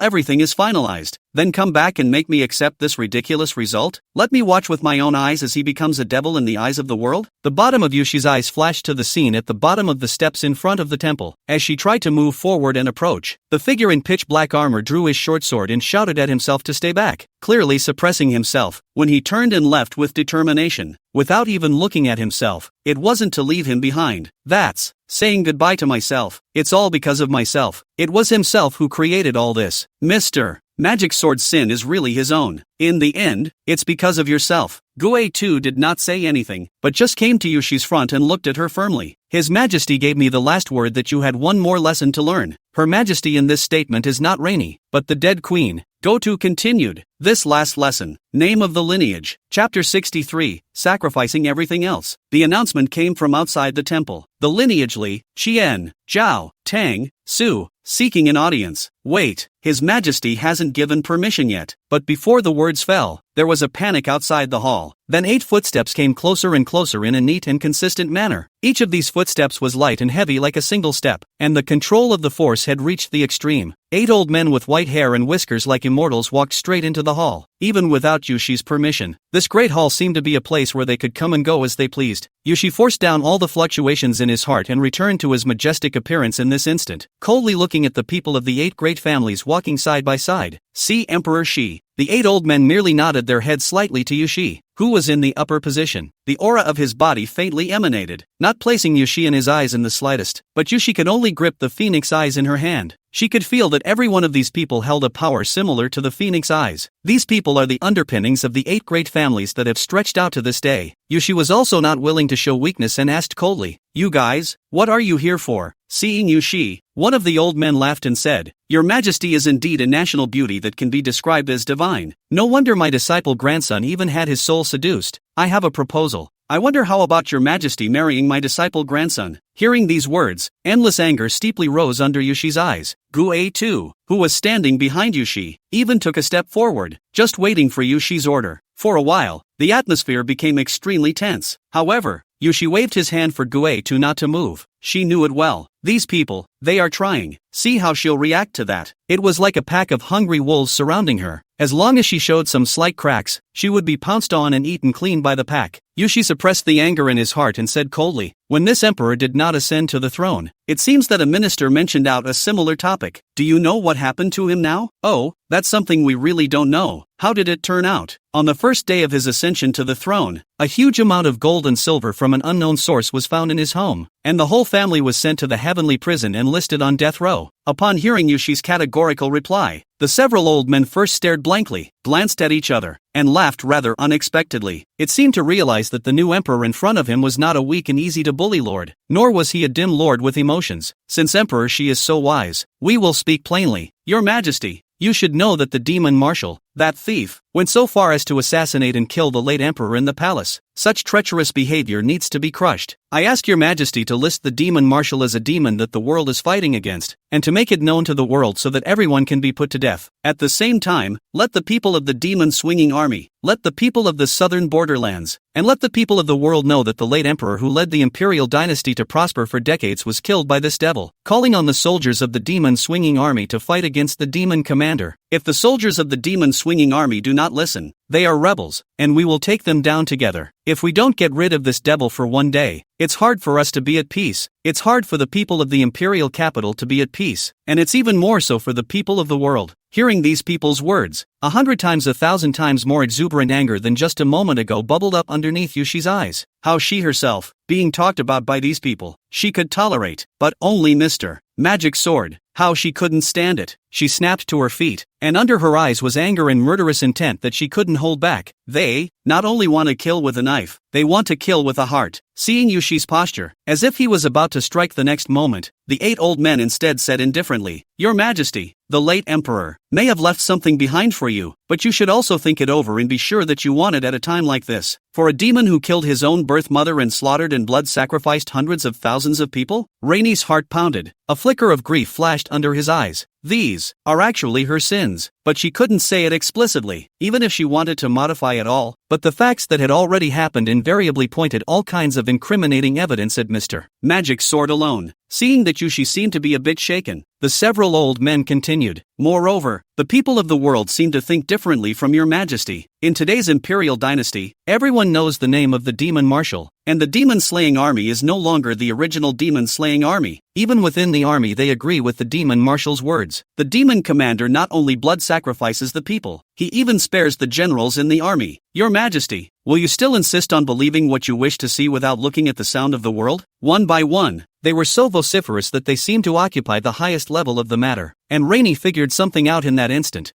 [SPEAKER 1] everything is finalized. Then come back and make me accept this ridiculous result? Let me watch with my own eyes as he becomes a devil in the eyes of the world? The bottom of Yushi's eyes flashed to the scene at the bottom of the steps in front of the temple. As she tried to move forward and approach, the figure in pitch black armor drew his short sword and shouted at himself to stay back, clearly suppressing himself, when he turned and left with determination. Without even looking at himself, it wasn't to leave him behind. That's saying goodbye to myself. It's all because of myself. It was himself who created all this. Mr. Magic Sword's sin is really his own. In the end, it's because of yourself. Gue too did not say anything, but just came to Yushi's front and looked at her firmly. His Majesty gave me the last word that you had one more lesson to learn. Her Majesty in this statement is not Rainy, but the dead queen. Goto continued. This last lesson. Name of the lineage. Chapter 63, Sacrificing Everything Else. The announcement came from outside the temple. The lineage Li, Qian, Zhao, Tang, Su, seeking an audience. Wait, His Majesty hasn't given permission yet. But before the words fell, there was a panic outside the hall. Then 8 footsteps came closer and closer in a neat and consistent manner. Each of these footsteps was light and heavy like a single step, and the control of the force had reached the extreme. 8 old men with white hair and whiskers like immortals walked straight into the hall, even without Yushi's permission. This great hall seemed to be a place where they could come and go as they pleased. Yushi forced down all the fluctuations in his heart and returned to his majestic appearance in this instant, coldly looking at the people of the 8 great families walking side by side. See Emperor Shi. The 8 old men merely nodded their heads slightly to Yushi, who was in the upper position. The aura of his body faintly emanated, not placing Yushi in his eyes in the slightest, but Yushi could only grip the phoenix eyes in her hand. She could feel that every one of these people held a power similar to the phoenix eyes. These people are the underpinnings of the 8 great families that have stretched out to this day. Yushi was also not willing to show weakness and asked coldly, "You guys, what are you here for?" Seeing Yushi, one of the old men laughed and said, "Your Majesty is indeed a national beauty that can be described as divine. No wonder my disciple grandson even had his soul seduced. I have a proposal. I wonder how about your Majesty marrying my disciple grandson?" Hearing these words, endless anger steeply rose under Yushi's eyes. Gue too, who was standing behind Yushi, even took a step forward, just waiting for Yushi's order. For a while, the atmosphere became extremely tense. However, Yushi waved his hand for Gue to not to move. She knew it well. These people, they are trying. See how she'll react to that. It was like a pack of hungry wolves surrounding her. As long as she showed some slight cracks, she would be pounced on and eaten clean by the pack. Yushi suppressed the anger in his heart and said coldly, "When this emperor did not ascend to the throne, it seems that a minister mentioned out a similar topic. Do you know what happened to him now?" "Oh, that's something we really don't know. How did it turn out?" On the first day of his ascension to the throne, a huge amount of gold and silver from an unknown source was found in his home, and the whole family was sent to the heavenly prison and listed on death row. Upon hearing Yushi's categorical reply, the several old men first stared blankly, glanced at each other, and laughed rather unexpectedly. It seemed to realize that the new emperor in front of him was not a weak and easy-to-bully lord, nor was he a dim lord with emotions. Since Emperor Shi is so wise, we will speak plainly. Your Majesty, you should know that the demon marshal, that thief, went so far as to assassinate and kill the late emperor in the palace. Such treacherous behavior needs to be crushed. I ask your Majesty to list the demon marshal as a demon that the world is fighting against, and to make it known to the world so that everyone can be put to death. At the same time, let the people of the demon-swinging army, let the people of the southern borderlands, and let the people of the world know that the late emperor who led the imperial dynasty to prosper for decades was killed by this devil, calling on the soldiers of the demon-swinging army to fight against the demon commander. If the soldiers of the demon swinging army do not listen. They are rebels, and we will take them down together. If we don't get rid of this devil for one day, it's hard for us to be at peace. It's hard for the people of the imperial capital to be at peace, and it's even more so for the people of the world. Hearing these people's words, 100 times 1,000 times more exuberant anger than just a moment ago bubbled up underneath Yushi's eyes. How she herself, being talked about by these people, she could tolerate, but only Mr. Magic Sword. How she couldn't stand it. She snapped to her feet, and under her eyes was anger and murderous intent that she couldn't hold back. They not only want to kill with a knife, they want to kill with a heart. Seeing Yushi's posture, as if he was about to strike the next moment, the 8 old men instead said indifferently, "Your Majesty, the late emperor may have left something behind for you, but you should also think it over and be sure that you want it at a time like this. For a demon who killed his own birth mother and slaughtered and blood sacrificed hundreds of thousands of people?" Rainey's heart pounded. A flicker of grief flashed under his eyes. These are actually her sins, but she couldn't say it explicitly, even if she wanted to modify it all. But the facts that had already happened invariably pointed all kinds of incriminating evidence at Mr. Magic Sword alone. Seeing that Yushi seemed to be a bit shaken, the several old men continued. "Moreover, the people of the world seem to think differently from your Majesty. In today's imperial dynasty, everyone knows the name of the demon marshal, and the demon-slaying army is no longer the original demon-slaying army. Even within the army they agree with the demon marshal's words. The demon commander not only blood sacrifices the people, he even spares the generals in the army. Your Majesty, will you still insist on believing what you wish to see without looking at the sound of the world?" One by one, they were so vociferous that they seemed to occupy the highest level of the matter, and Rainey figured something out in that instant.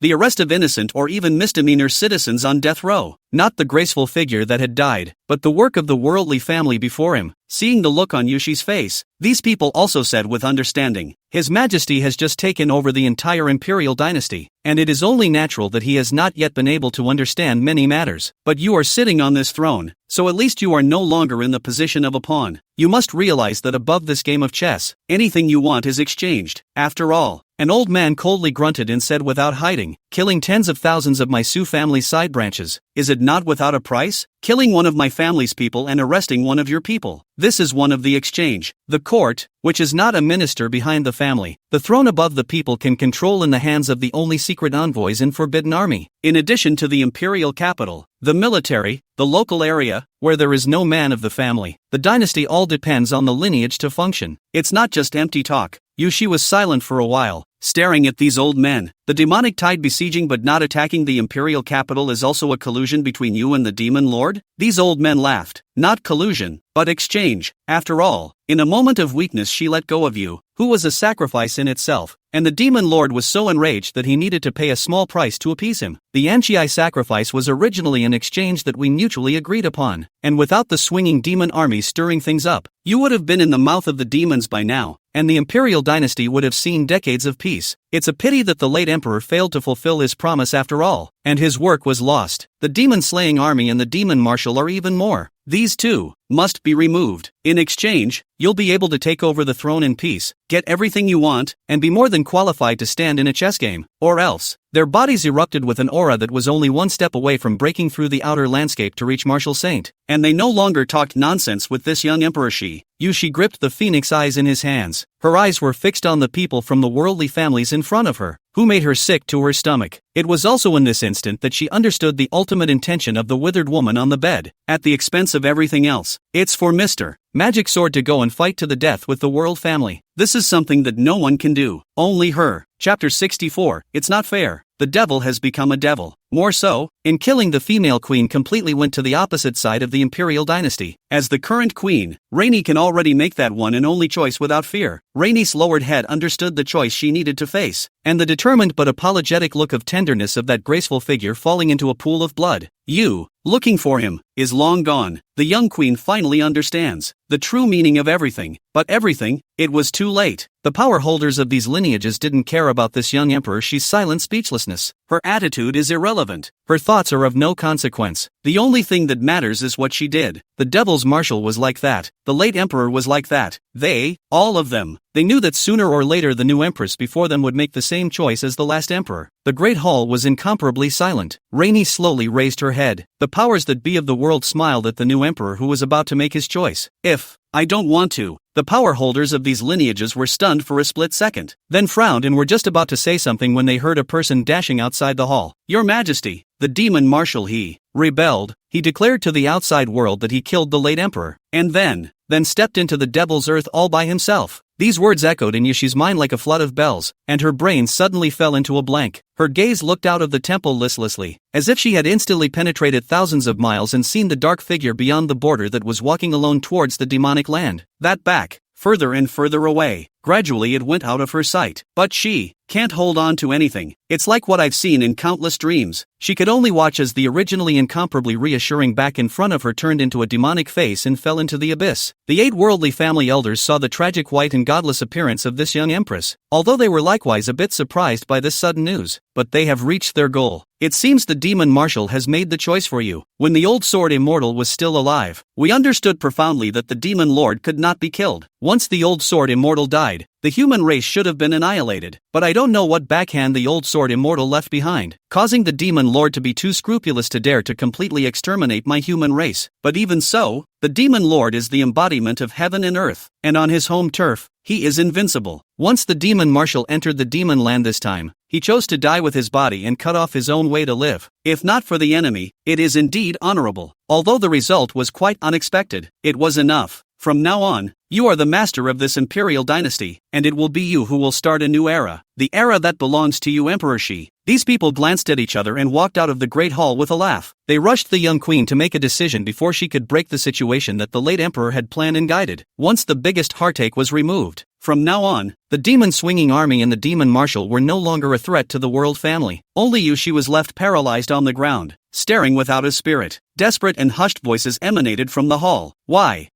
[SPEAKER 1] The arrest of innocent or even misdemeanor citizens on death row. Not the graceful figure that had died, but the work of the worldly family before him. Seeing the look on Yushi's face, these people also said with understanding, "His Majesty has just taken over the entire imperial dynasty, and it is only natural that he has not yet been able to understand many matters. But you are sitting on this throne, so at least you are no longer in the position of a pawn. You must realize that above this game of chess, anything you want is exchanged. After all," an old man coldly grunted and said without hiding, "Killing tens of thousands of my Sioux family's side branches, is it not without a price? Killing one of my family's people and arresting one of your people. This is one of the exchange. The court, which is not a minister behind the family, the throne above the people can control in the hands of the only secret envoys in Forbidden Army. In addition to the imperial capital, the military, the local area, where there is no man of the family, the dynasty all depends on the lineage to function. It's not just empty talk." Yushi was silent for a while, staring at these old men. "The demonic tide besieging but not attacking the imperial capital is also a collusion between you and the demon lord?" These old men laughed. "Not collusion, but exchange. After all, in a moment of weakness she let go of you, who was a sacrifice in itself, and the demon lord was so enraged that he needed to pay a small price to appease him. The Anchi sacrifice was originally an exchange that we mutually agreed upon, and without the swinging demon army stirring things up, you would have been in the mouth of the demons by now, and the imperial dynasty would have seen decades of peace. It's a pity that the late emperor failed to fulfill his promise after all, and his work was lost. The demon-slaying army and the demon marshal are even more. These two must be removed. In exchange, you'll be able to take over the throne in peace, get everything you want, and be more than qualified to stand in a chess game. Or else." Their bodies erupted with an aura that was only one step away from breaking through the outer landscape to reach Marshal Saint. And they no longer talked nonsense with this young emperor. Yushi gripped the phoenix eyes in his hands. Her eyes were fixed on the people from the worldly families in front of her, who made her sick to her stomach. It was also in this instant that she understood the ultimate intention of the withered woman on the bed. At the expense of everything else, it's for Mr. Magic Sword to go and fight to the death with the world family. This is something that no one can do. Only her. Chapter 64, It's Not Fair. The devil has become a devil. More so, in killing the female queen completely went to the opposite side of the imperial dynasty. As the current queen, Rainey can already make that one and only choice without fear. Rainey's lowered head understood the choice she needed to face, and the determined but apologetic look of tenderness of that graceful figure falling into a pool of blood. "You, looking for him, is long gone." The young queen finally understands the true meaning of everything, but everything, it was too late. The power holders of these lineages didn't care about this young emperor. She's silent speechlessness. Her attitude is irrelevant. Her thoughts are of no consequence. The only thing that matters is what she did. The devil's marshal was like that. The late emperor was like that. They, all of them, they knew that sooner or later the new empress before them would make the same choice as the last emperor. The great hall was incomparably silent. Rainey slowly raised her head. The powers that be of the world smiled at the new emperor who was about to make his choice. "If I don't want to. The power holders of these lineages were stunned for a split second, then frowned and were just about to say something when they heard a person dashing outside the hall. Your Majesty, the demon marshal he rebelled. He declared to the outside world that he killed the late emperor, and then stepped into the devil's earth all by himself. These words echoed in Yushi's mind like a flood of bells, and her brain suddenly fell into a blank. Her gaze looked out of the temple listlessly, as if she had instantly penetrated thousands of miles and seen the dark figure beyond the border that was walking alone towards the demonic land. That back, further and further away. Gradually it went out of her sight. But she can't hold on to anything. It's like what I've seen in countless dreams. She could only watch as the originally incomparably reassuring back in front of her turned into a demonic face and fell into the abyss. The 8 worldly family elders saw the tragic white and godless appearance of this young empress, although they were likewise a bit surprised by this sudden news. But they have reached their goal. It seems the demon marshal has made the choice for you. When the old sword immortal was still alive, we understood profoundly that the demon lord could not be killed. Once the old sword immortal died, the human race should have been annihilated. But I don't know what backhand the old sword immortal left behind, causing the demon lord to be too scrupulous to dare to completely exterminate my human race. But even so, the demon lord is the embodiment of heaven and earth, and on his home turf, he is invincible. Once the demon marshal entered the demon land this time, he chose to die with his body and cut off his own way to live. If not for the enemy, it is indeed honorable. Although the result was quite unexpected, it was enough. From now on, you are the master of this imperial dynasty, and it will be you who will start a new era. The era that belongs to you, Emperor Shi. These people glanced at each other and walked out of the great hall with a laugh. They rushed the young queen to make a decision before she could break the situation that the late emperor had planned and guided. Once the biggest heartache was removed, from now on, the demon swinging army and the demon marshal were no longer a threat to the world family. Only Yushi was left paralyzed on the ground, staring without a spirit. Desperate and hushed voices emanated from the hall. Why?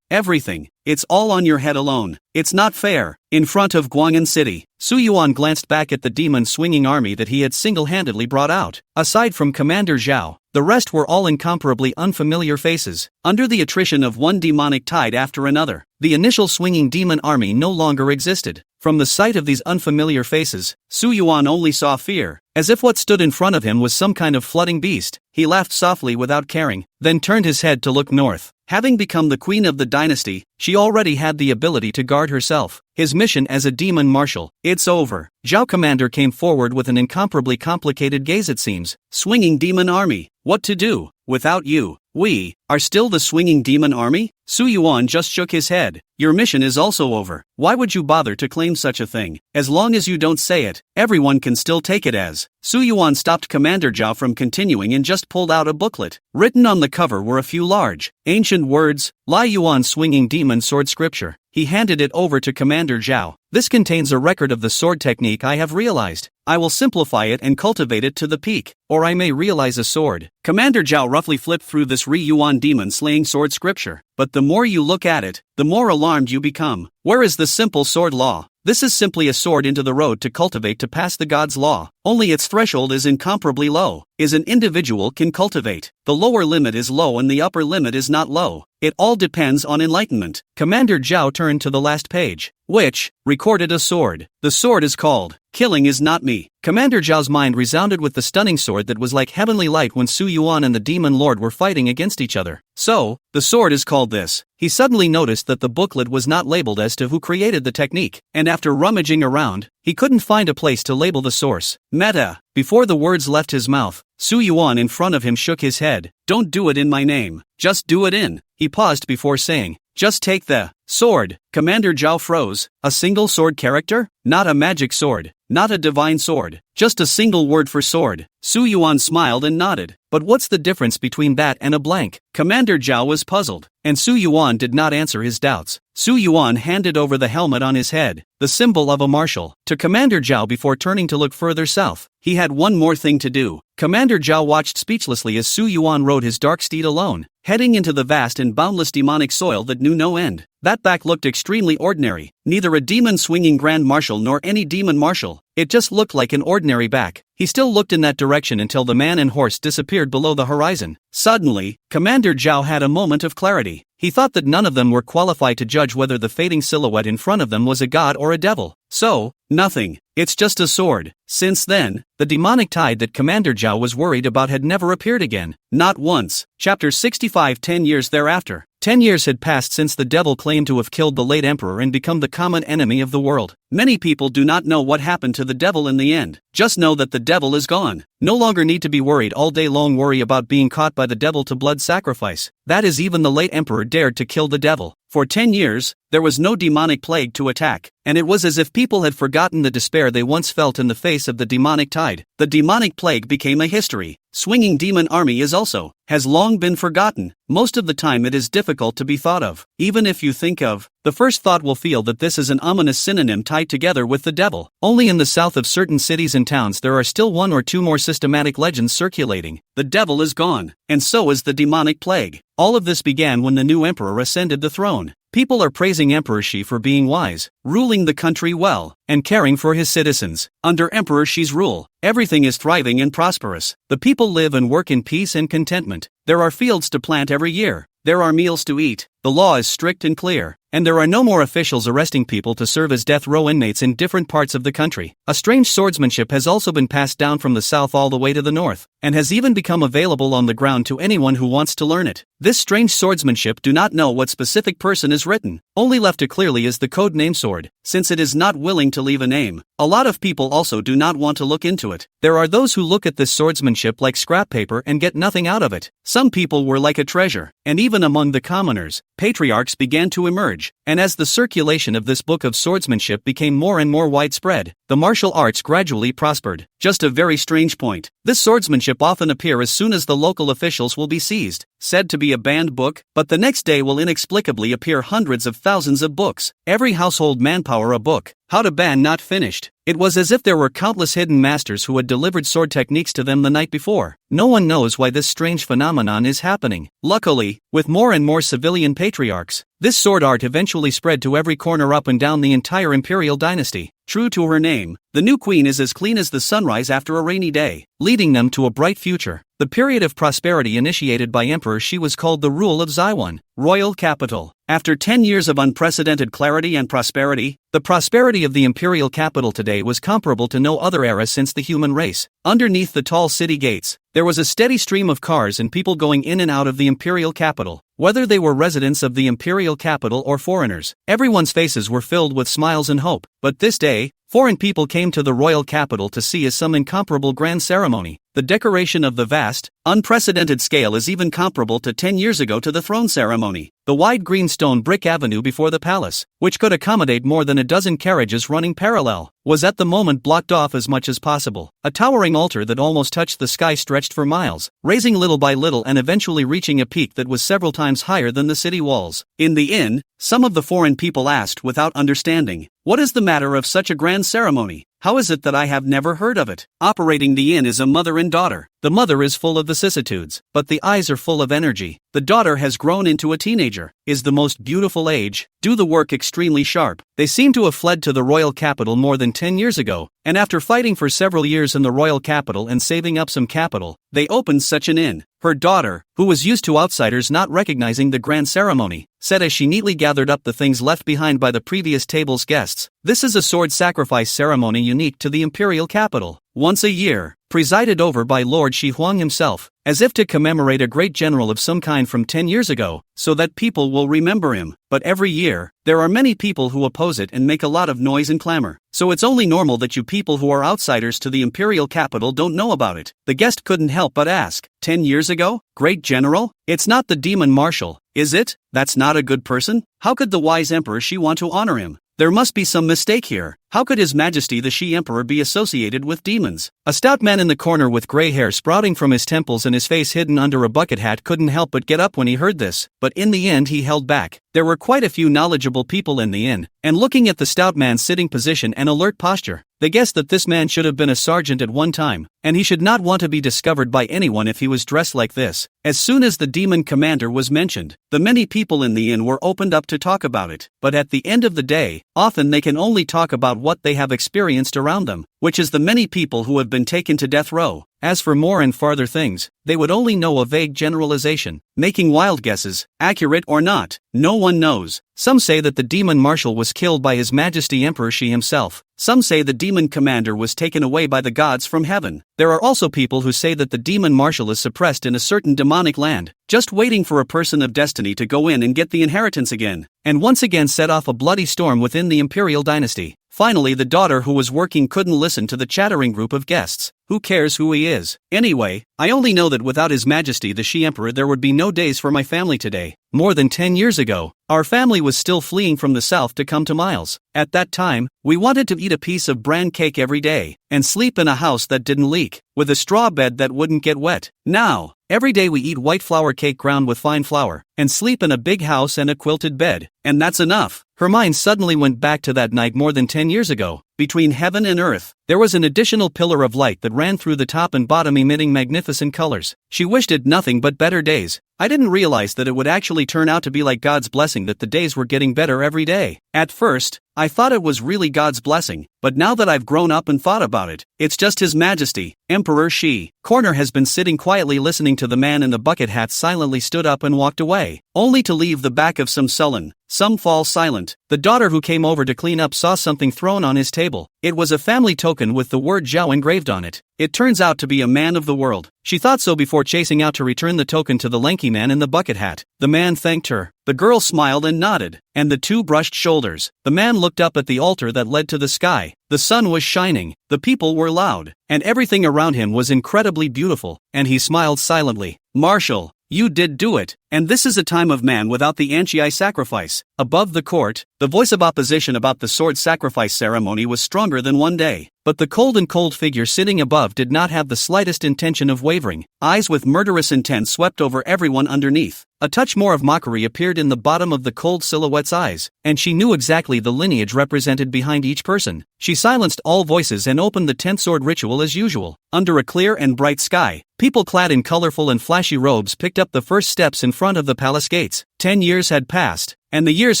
[SPEAKER 1] Everything. It's all on your head alone. It's not fair. In front of Guang'an City, Su Yuan glanced back at the demon swinging army that he had single-handedly brought out. Aside from Commander Zhao, the rest were all incomparably unfamiliar faces. Under the attrition of one demonic tide after another, the initial swinging demon army no longer existed. From the sight of these unfamiliar faces, Su Yuan only saw fear, as if what stood in front of him was some kind of flooding beast. He laughed softly without caring, then turned his head to look north. Having become the queen of the dynasty, she already had the ability to guard herself. His mission as a demon marshal, it's over. Zhao Commander came forward with an incomparably complicated gaze it seems. Swinging demon army, what to do? Without you, we are still the swinging demon army? Su Yuan just shook his head. Your mission is also over. Why would you bother to claim such a thing? As long as you don't say it, everyone can still take it as. Su Yuan stopped Commander Zhao from continuing and just pulled out a booklet. Written on the cover were a few large, ancient words, Lai Yuan swinging demon sword scripture. He handed it over to Commander Zhao. This contains a record of the sword technique I have realized. I will simplify it and cultivate it to the peak, or I may realize a sword. Commander Zhao roughly flipped through this Yuan demon slaying sword scripture. But the more you look at it, the more alarmed you become. Where is the simple sword law? This is simply a sword into the road to cultivate to pass the god's law. Only its threshold is incomparably low, is an individual can cultivate. The lower limit is low and the upper limit is not low. It all depends on enlightenment. Commander Zhao turned to the last page, which recorded a sword. The sword is called Killing Is Not Me. Commander Zhao's mind resounded with the stunning sword that was like heavenly light when Su Yuan and the demon lord were fighting against each other. So, the sword is called this. He suddenly noticed that the booklet was not labeled as to who created the technique, and after rummaging around, he couldn't find a place to label the source. Meta. Before the words left his mouth, Su Yuan in front of him shook his head. Don't do it in my name. Just do it in. He paused before saying, just take the sword. Commander Zhao froze. A single sword character? Not a magic sword. Not a divine sword. Just a single word for sword. Su Yuan smiled and nodded. But what's the difference between that and a blank? Commander Zhao was puzzled, and Su Yuan did not answer his doubts. Su Yuan handed over the helmet on his head, the symbol of a marshal, to Commander Zhao before turning to look further south. He had one more thing to do. Commander Zhao watched speechlessly as Su Yuan rode his dark steed alone, heading into the vast and boundless demonic soil that knew no end. That back looked extremely ordinary, neither a demon-swinging Grand Marshal nor any demon marshal. It just looked like an ordinary back. He still looked in that direction until the man and horse disappeared below the horizon. Suddenly, Commander Zhao had a moment of clarity. He thought that none of them were qualified to judge whether the fading silhouette in front of them was a god or a devil. So, nothing. It's just a sword. Since then, the demonic tide that Commander Zhao was worried about had never appeared again. Not once. Chapter 65. 10 years thereafter. 10 years had passed since the devil claimed to have killed the late emperor and become the common enemy of the world. Many people do not know what happened to the devil in the end. Just know that the devil is gone. No longer need to be worried all day long, worry about being caught by the devil to blood sacrifice. That is, even the late emperor dared to kill the devil. For 10 years, there was no demonic plague to attack, and it was as if people had forgotten the despair they once felt in the face of the demonic tide. The demonic plague became a history. Swinging demon army has long been forgotten. Most of the time it is difficult to be thought of. Even if you think of, the first thought will feel that this is an ominous synonym tied together with the devil. Only in the south of certain cities and towns there are still one or two more systematic legends circulating. The devil is gone, and so is the demonic plague. All of this began when the new emperor ascended the throne. People are praising Emperor Shi for being wise, ruling the country well, and caring for his citizens. Under Emperor Shi's rule, everything is thriving and prosperous. The people live and work in peace and contentment. There are fields to plant every year. There are meals to eat. The law is strict and clear, and there are no more officials arresting people to serve as death row inmates in different parts of the country. A strange swordsmanship has also been passed down from the south all the way to the north, and has even become available on the ground to anyone who wants to learn it. This strange swordsmanship do not know what specific person is written. Only left to clearly is the code name sword, since it is not willing to leave a name. A lot of people also do not want to look into it. There are those who look at this swordsmanship like scrap paper and get nothing out of it. Some people were like a treasure, and even among the commoners, patriarchs began to emerge, and as the circulation of this book of swordsmanship became more and more widespread, the martial arts gradually prospered. Just a very strange point. This swordsmanship often appear as soon as the local officials will be seized, said to be a banned book, but the next day will inexplicably appear hundreds of thousands of books. Every household manpower a book. How to ban not finished. It was as if there were countless hidden masters who had delivered sword techniques to them the night before. No one knows why this strange phenomenon is happening. Luckily, with more and more civilian patriarchs, this sword art eventually spread to every corner up and down the entire imperial dynasty. True to her name, the new queen is as clean as the sunrise after a rainy day, leading them to a bright future. The period of prosperity initiated by Emperor Shi was called the rule of Yuan, royal capital. After 10 years of unprecedented clarity and prosperity, the prosperity of the imperial capital today was comparable to no other era since the human race. Underneath the tall city gates, there was a steady stream of cars and people going in and out of the imperial capital. Whether they were residents of the imperial capital or foreigners, everyone's faces were filled with smiles and hope. But this day, foreign people came to the royal capital to see some incomparable grand ceremony. The decoration of the vast, unprecedented scale is even comparable to 10 years ago to the throne ceremony. The wide green stone brick avenue before the palace, which could accommodate more than a dozen carriages running parallel, was at the moment blocked off as much as possible. A towering altar that almost touched the sky stretched for miles, raising little by little and eventually reaching a peak that was several times higher than the city walls. In the inn, some of the foreign people asked without understanding, "What is the matter of such a grand ceremony? How is it that I have never heard of it?" Operating the inn is a mother and daughter. The mother is full of vicissitudes, but the eyes are full of energy. The daughter has grown into a teenager, is the most beautiful age, do the work extremely sharp. They seem to have fled to the royal capital more than 10 years ago, and after fighting for several years in the royal capital and saving up some capital, they opened such an inn. Her daughter, who was used to outsiders not recognizing the grand ceremony, said as she neatly gathered up the things left behind by the previous table's guests, "This is a sword sacrifice ceremony unique to the imperial capital. Once a year, presided over by Lord Shi Huang himself, as if to commemorate a great general of some kind from 10 years ago, so that people will remember him. But every year, there are many people who oppose it and make a lot of noise and clamor. So it's only normal that you people who are outsiders to the imperial capital don't know about it." The guest couldn't help but ask, 10 years ago? Great general? It's not the demon marshal, is it? That's not a good person? How could the wise emperor Shi want to honor him? There must be some mistake here. How could His Majesty the Shi Emperor be associated with demons? A stout man in the corner with gray hair sprouting from his temples and his face hidden under a bucket hat couldn't help but get up when he heard this, but in the end he held back. There were quite a few knowledgeable people in the inn, and looking at the stout man's sitting position and alert posture, they guessed that this man should have been a sergeant at one time, and he should not want to be discovered by anyone if he was dressed like this. As soon as the demon commander was mentioned, the many people in the inn were opened up to talk about it, but at the end of the day, often they can only talk about what they have experienced around them, which is the many people who have been taken to death row. As for more and farther things, they would only know a vague generalization, making wild guesses, accurate or not, no one knows. Some say that the demon marshal was killed by His Majesty Emperor Shi himself. Some say the demon commander was taken away by the gods from heaven. There are also people who say that the demon marshal is suppressed in a certain demonic land, just waiting for a person of destiny to go in and get the inheritance again, and once again set off a bloody storm within the imperial dynasty. Finally, the daughter who was working couldn't listen to the chattering group of guests. Who cares who he is? Anyway, I only know that without His Majesty the She-Emperor there would be no days for my family today. More than 10 years ago, our family was still fleeing from the south to come to Miles. At that time, we wanted to eat a piece of bran cake every day, and sleep in a house that didn't leak, with a straw bed that wouldn't get wet. Now, every day we eat white flour cake ground with fine flour, and sleep in a big house and a quilted bed, and that's enough. Her mind suddenly went back to that night more than 10 years ago. Between heaven and earth, there was an additional pillar of light that ran through the top and bottom emitting magnificent colors. She wished it nothing but better days. I didn't realize that it would actually turn out to be like God's blessing that the days were getting better every day. At first, I thought it was really God's blessing, but now that I've grown up and thought about it, it's just His Majesty, Emperor Shi. Corner has been sitting quietly listening to the man in the bucket hat silently stood up and walked away, only to leave the back of some sullen. Some fall silent. The daughter who came over to clean up saw something thrown on his table. It was a family token with the word Zhao engraved on it. It turns out to be a man of the world. She thought so before chasing out to return the token to the lanky man in the bucket hat. The man thanked her. The girl smiled and nodded, and the two brushed shoulders. The man looked up at the altar that led to the sky. The sun was shining, the people were loud, and everything around him was incredibly beautiful, and he smiled silently. Marshal, you did do it, and this is a time of man without the Anchi sacrifice. Above the court, the voice of opposition about the sword sacrifice ceremony was stronger than one day, but the cold figure sitting above did not have the slightest intention of wavering. Eyes with murderous intent swept over everyone underneath. A touch more of mockery appeared in the bottom of the cold silhouette's eyes, and she knew exactly the lineage represented behind each person. She silenced all voices and opened the 10th sword ritual as usual. Under a clear and bright sky, people clad in colorful and flashy robes picked up the first steps in front of the palace gates. 10 years had passed, and the years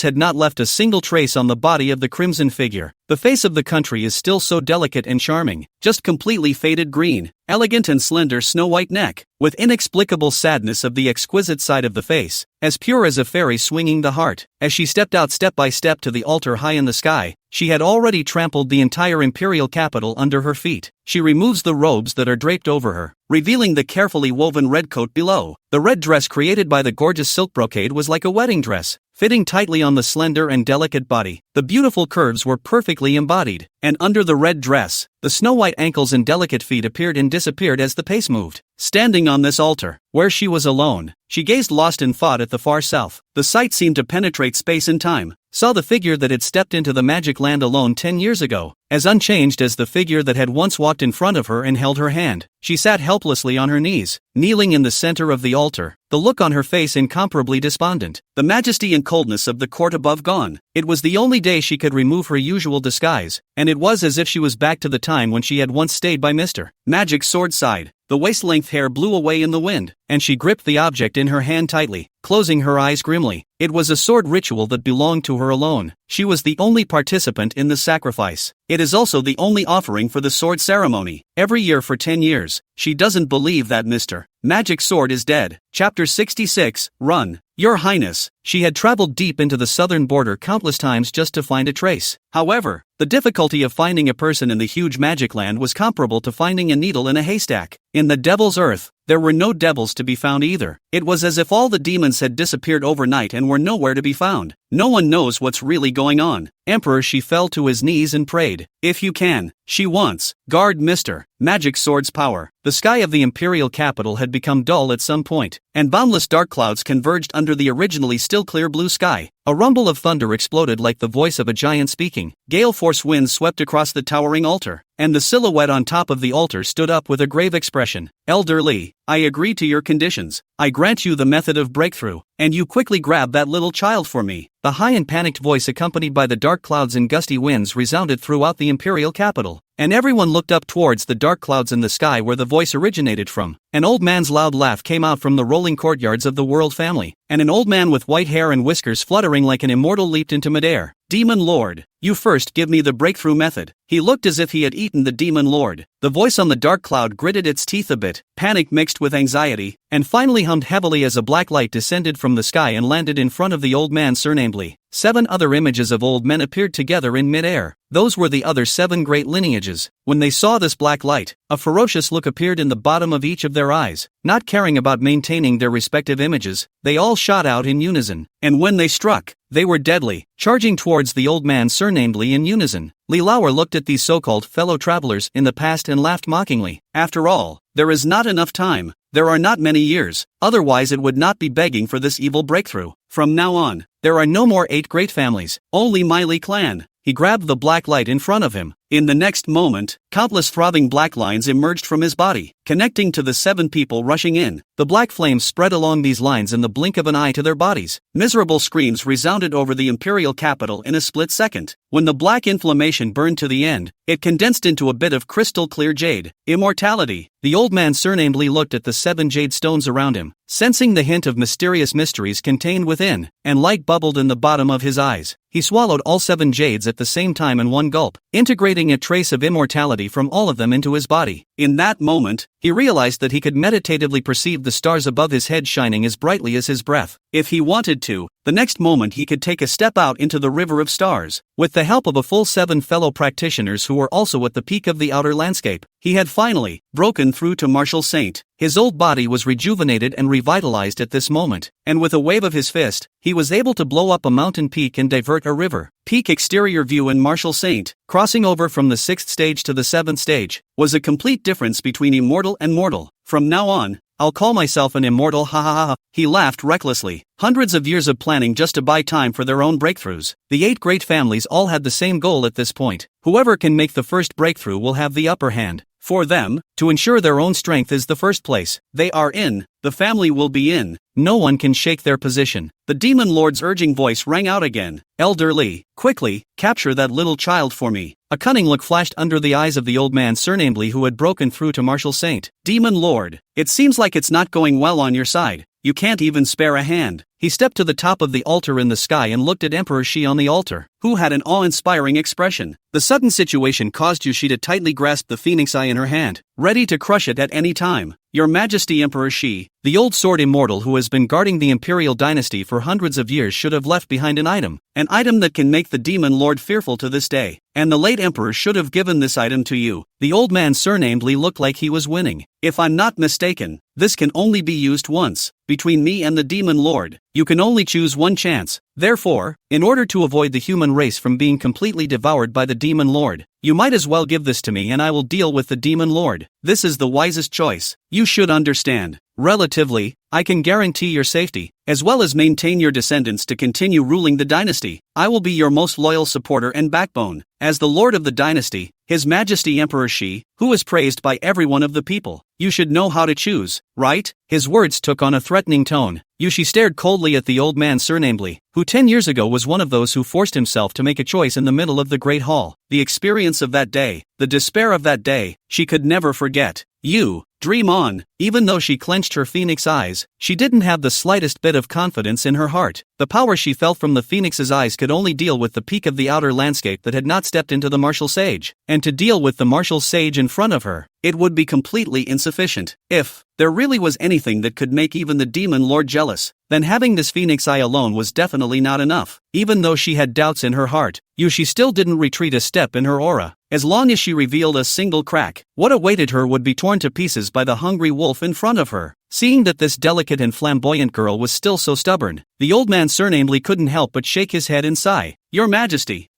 [SPEAKER 1] had not left a single trace on the body of the crimson figure. The face of the country is still so delicate and charming, just completely faded green, elegant and slender snow-white neck, with inexplicable sadness of the exquisite side of the face, as pure as a fairy swinging the heart. As she stepped out step by step to the altar high in the sky, she had already trampled the entire imperial capital under her feet. She removes the robes that are draped over her, revealing the carefully woven red coat below. The red dress created by the gorgeous silk brocade was like a wedding dress, fitting tightly on the slender and delicate body. The beautiful curves were perfectly embodied, and under the red dress, the snow-white ankles and delicate feet appeared and disappeared as the pace moved. Standing on this altar, where she was alone, she gazed lost in thought at the far south. The sight seemed to penetrate space and time, saw the figure that had stepped into the magic land alone 10 years ago, as unchanged as the figure that had once walked in front of her and held her hand. She sat helplessly on her knees, kneeling in the center of the altar, the look on her face incomparably despondent, the majesty and coldness of the court above gone. It was the only day she could remove her usual disguise, and it was as if she was back to the time when she had once stayed by Mr. Magic's sword side. The waist-length hair blew away in the wind, and she gripped the object in her hand tightly, closing her eyes grimly. It was a sword ritual that belonged to her alone. She was the only participant in the sacrifice. It is also the only offering for the sword ceremony, every year for 10 years. She doesn't believe that Mr. Magic's sword is dead. Chapter 66, Run. Your Highness, she had traveled deep into the southern border countless times just to find a trace. However, the difficulty of finding a person in the huge magic land was comparable to finding a needle in a haystack. In the Devil's Earth, there were no devils to be found either. It was as if all the demons had disappeared overnight and were nowhere to be found. No one knows what's really going on. Emperor She fell to his knees and prayed. If you can, she wants, guard Mr. Magic's sword's power. The sky of the imperial capital had become dull at some point, and boundless dark clouds converged under the originally still clear blue sky. A rumble of thunder exploded like the voice of a giant speaking. Gale-force winds swept across the towering altar, and the silhouette on top of the altar stood up with a grave expression. Elder Li, I agree to your conditions. I grant you the method of breakthrough, and you quickly grab that little child for me. The high and panicked voice accompanied by the dark clouds and gusty winds resounded throughout the imperial capital, and everyone looked up towards the dark clouds in the sky where the voice originated from. An old man's loud laugh came out from the rolling courtyards of the world family, and an old man with white hair and whiskers fluttering like an immortal leaped into midair. Demon Lord, you first give me the breakthrough method. He looked as if he had eaten the Demon Lord. The voice on the dark cloud gritted its teeth a bit, panic mixed with anxiety, and finally hummed heavily as a black light descended from the sky and landed in front of the old man surnamedly. 7 other images of old men appeared together in mid-air. Those were the other 7 great lineages. When they saw this black light, a ferocious look appeared in the bottom of each of their eyes. Not caring about maintaining their respective images, they all shot out in unison. And when they struck, they were deadly, charging towards the old man surnamedly in unison. Li Lauer looked at these so-called fellow travelers in the past and laughed mockingly. After all, there is not enough time. There are not many years, otherwise it would not be begging for this evil breakthrough. From now on, there are no more 8 great families, only my Li clan. He grabbed the black light in front of him. In the next moment, countless throbbing black lines emerged from his body, connecting to the 7 people rushing in. The black flames spread along these lines in the blink of an eye to their bodies. Miserable screams resounded over the imperial capital in a split second. When the black inflammation burned to the end, it condensed into a bit of crystal-clear jade. Immortality. The old man surnamedly looked at the 7 jade stones around him, sensing the hint of mysterious mysteries contained within, and light bubbled in the bottom of his eyes. He swallowed all 7 jades at the same time in one gulp, integrating a trace of immortality from all of them into his body. In that moment, he realized that he could meditatively perceive the stars above his head shining as brightly as his breath. If he wanted to, the next moment he could take a step out into the river of stars. With the help of a full 7 fellow practitioners who were also at the peak of the outer landscape, he had finally broken through to martial saint. His old body was rejuvenated and revitalized at this moment, and with a wave of his fist, he was able to blow up a mountain peak and divert a river. Peak exterior view in martial saint, crossing over from the 6th stage to the 7th stage, was a complete difference between immortal and mortal. From now on, I'll call myself an immortal, ha ha ha. He laughed recklessly. Hundreds of years of planning just to buy time for their own breakthroughs. The 8 great families all had the same goal at this point. Whoever can make the first breakthrough will have the upper hand. For them, to ensure their own strength is the first place. They are in, the family will be in. No one can shake their position. The demon lord's urging voice rang out again. Elder Li, quickly, capture that little child for me. A cunning look flashed under the eyes of the old man surnamedly who had broken through to martial saint. Demon lord, it seems like it's not going well on your side. You can't even spare a hand. He stepped to the top of the altar in the sky and looked at Emperor Shi on the altar, who had an awe-inspiring expression. The sudden situation caused Yushi to tightly grasp the phoenix eye in her hand, ready to crush it at any time. Your Majesty Emperor Shi, the old sword immortal who has been guarding the imperial dynasty for hundreds of years should have left behind an item that can make the demon lord fearful to this day. And the late emperor should have given this item to you. The old man surnamedly looked like he was winning. If I'm not mistaken, this can only be used once. Between me and the demon lord, you can only choose one chance. Therefore, in order to avoid the human race from being completely devoured by the demon lord, you might as well give this to me and I will deal with the demon lord. This is the wisest choice. You should understand. Relatively, I can guarantee your safety, as well as maintain your descendants to continue ruling the dynasty. I will be your most loyal supporter and backbone. As the lord of the dynasty, His Majesty Emperor Shi, who is praised by everyone of the people, you should know how to choose, right? His words took on a threatening tone. Yushi stared coldly at the old man surnamedly, who 10 years ago was one of those who forced himself to make a choice in the middle of the Great Hall. The experience of that day, the despair of that day, she could never forget. You, dream on. Even though she clenched her phoenix eyes, she didn't have the slightest bit of confidence in her heart. The power she felt from the phoenix's eyes could only deal with the peak of the outer landscape that had not stepped into the martial sage, and to deal with the martial sage in front of her, it would be completely insufficient. If there really was anything that could make even the demon lord jealous, then having this phoenix eye alone was definitely not enough. Even though she had doubts in her heart, Yushi still didn't retreat a step in her aura. As long as she revealed a single crack, what awaited her would be torn to pieces by the hungry wolf in front of her. Seeing that this delicate and flamboyant girl was still so stubborn, the old man surnamedly couldn't help but shake his head and sigh. Your Majesty,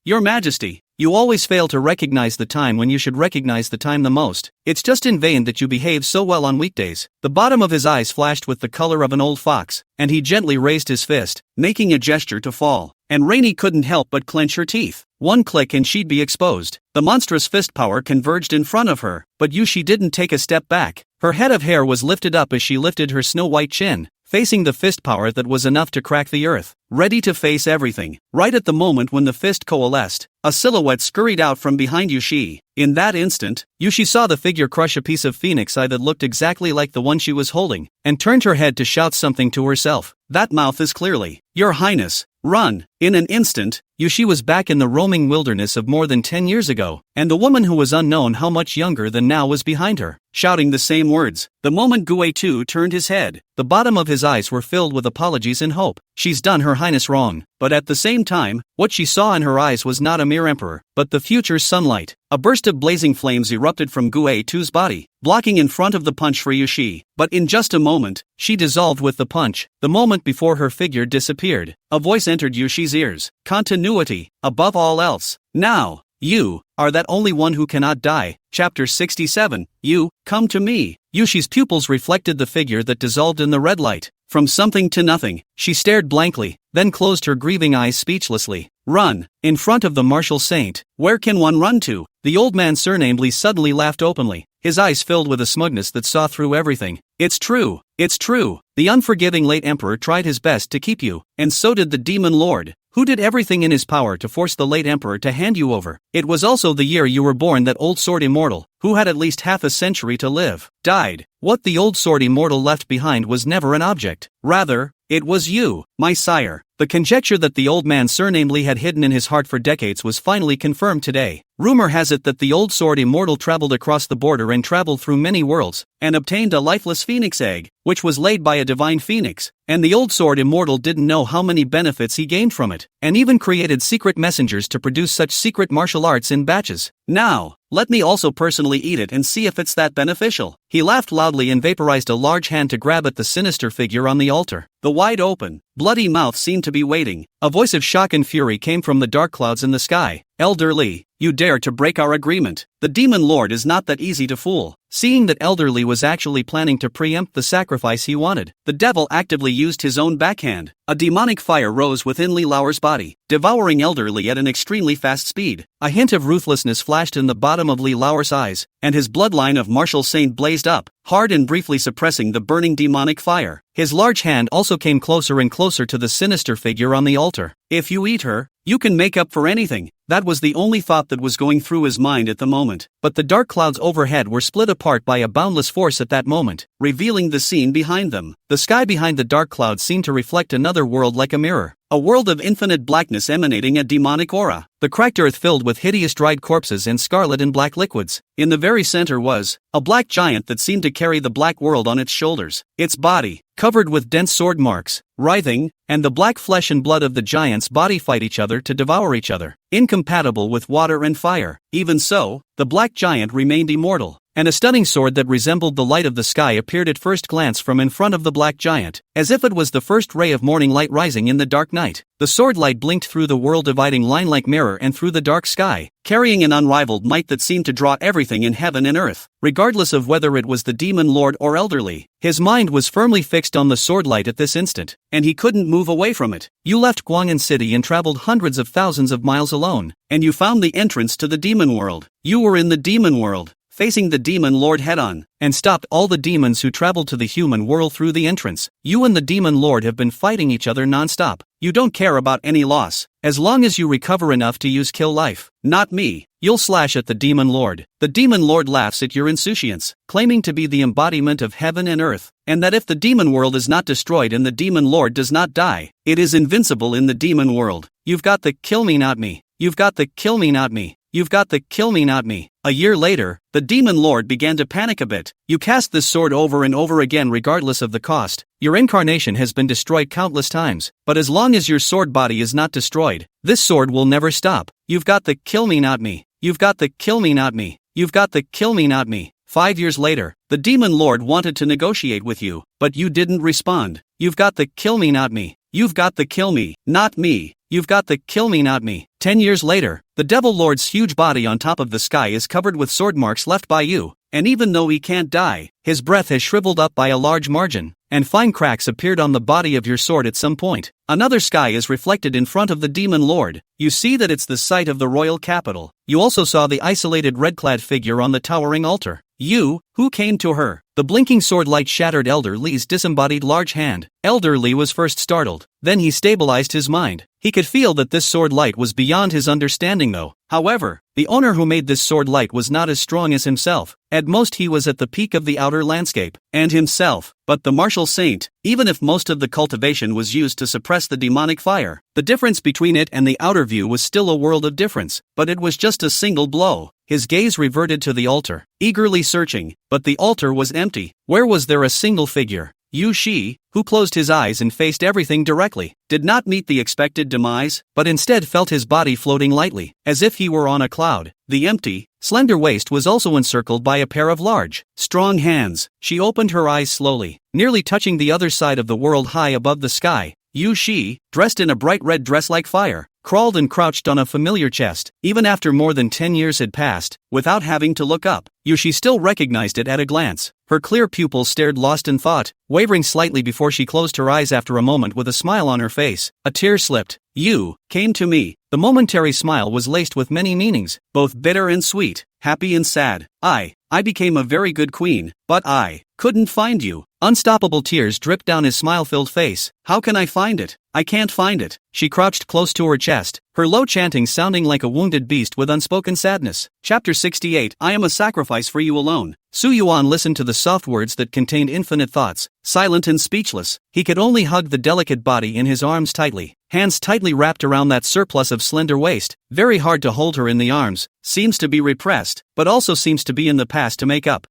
[SPEAKER 1] you always fail to recognize the time when you should recognize the time the most. It's just in vain that you behave so well on weekdays. The bottom of his eyes flashed with the color of an old fox, and he gently raised his fist, making a gesture to fall. And Rainey couldn't help but clench her teeth. One click and she'd be exposed. The monstrous fist power converged in front of her, but Yushi didn't take a step back. Her head of hair was lifted up as she lifted her snow-white chin, facing the fist power that was enough to crack the earth, ready to face everything. Right at the moment when the fist coalesced, a silhouette scurried out from behind Yushi. In that instant, Yushi saw the figure crush a piece of phoenix eye that looked exactly like the one she was holding, and turned her head to shout something to herself. That mouth is clearly, Your Highness, run! In an instant, Yushi was back in the roaming wilderness of more than 10 years ago, and the woman who was unknown how much younger than now was behind her, shouting the same words. The moment Gue too turned his head, the bottom of his eyes were filled with apologies and hope. She's done her Her Highness wrong, but at the same time, what she saw in her eyes was not a mere emperor, but the future's sunlight. A burst of blazing flames erupted from Gue Tu's body, blocking in front of the punch for Yushi, but in just a moment, she dissolved with the punch. The moment before her figure disappeared, a voice entered Yushi's ears. Continuity, above all else. Now, you are that only one who cannot die. Chapter 67, You, come to me. Yushi's pupils reflected the figure that dissolved in the red light. From something to nothing, she stared blankly, then closed her grieving eyes speechlessly. Run, in front of the martial saint. Where can one run to? The old man surnamedly suddenly laughed openly, his eyes filled with a smugness that saw through everything. It's true, it's true. The unforgiving late emperor tried his best to keep you, and so did the demon lord, who did everything in his power to force the late emperor to hand you over. It was also the year you were born that old sword immortal, who had at least half a century to live, died. What the old sword immortal left behind was never an object. Rather, it was you, my sire. The conjecture that the old man surnamedly had hidden in his heart for decades was finally confirmed today. Rumor has it that the old sword immortal traveled across the border and traveled through many worlds, and obtained a lifeless phoenix egg, which was laid by a divine phoenix, and the old sword immortal didn't know how many benefits he gained from it, and even created secret messengers to produce such secret martial arts in batches. Now, let me also personally eat it and see if it's that beneficial. He laughed loudly and vaporized a large hand to grab at the sinister figure on the altar. The wide open, bloody mouth seemed to be waiting. A voice of shock and fury came from the dark clouds in the sky. Elder Li, you dare to break our agreement. The demon lord is not that easy to fool. Seeing that Elder Li was actually planning to preempt the sacrifice he wanted, the devil actively used his own backhand. A demonic fire rose within Li Lauer's body, devouring Elder Li at an extremely fast speed. A hint of ruthlessness flashed in the bottom of Li Lauer's eyes, and his bloodline of martial saint blazed up, hard and briefly suppressing the burning demonic fire. His large hand also came closer and closer to the sinister figure on the altar. If you eat her, you can make up for anything. That was the only thought that was going through his mind at the moment. But the dark clouds overhead were split apart by a boundless force at that moment, revealing the scene behind them. The sky behind the dark clouds seemed to reflect another world like a mirror. A world of infinite blackness emanating a demonic aura. The cracked earth filled with hideous dried corpses and scarlet and black liquids. In the very center was a black giant that seemed to carry the black world on its shoulders. Its body, covered with dense sword marks, writhing, and the black flesh and blood of the giant's body fight each other to devour each other, incompatible with water and fire. Even so, the black giant remained immortal, and a stunning sword that resembled the light of the sky appeared at first glance from in front of the black giant, as if it was the first ray of morning light rising in the dark night. The sword light blinked through the world-dividing line like mirror and through the dark sky, carrying an unrivaled might that seemed to draw everything in heaven and earth, regardless of whether it was the demon lord or Elder Li. His mind was firmly fixed on the sword light at this instant, and he couldn't move away from it. You left Guang'an City and traveled hundreds of thousands of miles alone, and you found the entrance to the demon world. You were in the demon world, facing the demon lord head-on, and stopped all the demons who traveled to the human world through the entrance. You and the demon lord have been fighting each other non-stop. You don't care about any loss, as long as you recover enough to use kill life. Not me. You'll slash at the demon lord. The demon lord laughs at your insouciance, claiming to be the embodiment of heaven and earth, and that if the demon world is not destroyed and the demon lord does not die, it is invincible in the demon world. You've got the kill me not me. You've got the kill me not me. You've got the kill me not me. A year later, the demon lord began to panic a bit. You cast this sword over and over again regardless of the cost. Your incarnation has been destroyed countless times, but as long as your sword body is not destroyed, this sword will never stop. You've got the kill me not me. You've got the kill me not me. You've got the kill me not me. 5 years later, the demon lord wanted to negotiate with you, but you didn't respond. You've got the kill me not me. You've got the kill me, not me. You've got the kill me not me. 10 years later, the devil lord's huge body on top of the sky is covered with sword marks left by you, and even though he can't die, his breath has shriveled up by a large margin, and fine cracks appeared on the body of your sword at some point. Another sky is reflected in front of the demon lord. You see that it's the site of the royal capital. You also saw the isolated red-clad figure on the towering altar. You, who came to her? The blinking sword light shattered Elder Li's disembodied large hand. Elder Li was first startled, then he stabilized his mind. He could feel that this sword light was beyond his understanding though. However, the owner who made this sword light was not as strong as himself. At most he was at the peak of the outer landscape, and himself. But the martial saint, even if most of the cultivation was used to suppress the demonic fire, the difference between it and the outer view was still a world of difference, but it was just a single blow. His gaze reverted to the altar, eagerly searching, but the altar was empty. Where was there a single figure? Yu Shi, who closed his eyes and faced everything directly, did not meet the expected demise, but instead felt his body floating lightly, as if he were on a cloud. The empty, slender waist was also encircled by a pair of large, strong hands. She opened her eyes slowly, nearly touching the other side of the world high above the sky. Yu Shi, dressed in a bright red dress like fire, crawled and crouched on a familiar chest, even after more than 10 years had passed, without having to look up. Yu Shi still recognized it at a glance. Her clear pupils stared lost in thought, wavering slightly before she closed her eyes after a moment with a smile on her face. A tear slipped. "You came to me." The momentary smile was laced with many meanings, both bitter and sweet, happy and sad. I became a very good queen, but I couldn't find you." Unstoppable tears dripped down his smile-filled face. "How can I find it? I can't find it." She crouched close to her chest, her low chanting sounding like a wounded beast with unspoken sadness. Chapter 68. I am a sacrifice for you alone. Su Yuan listened to the soft words that contained infinite thoughts, silent and speechless. He could only hug the delicate body in his arms tightly, hands tightly wrapped around that surplus of slender waist. Very hard to hold her in the arms, seems to be repressed, but also seems to be in the past to make up.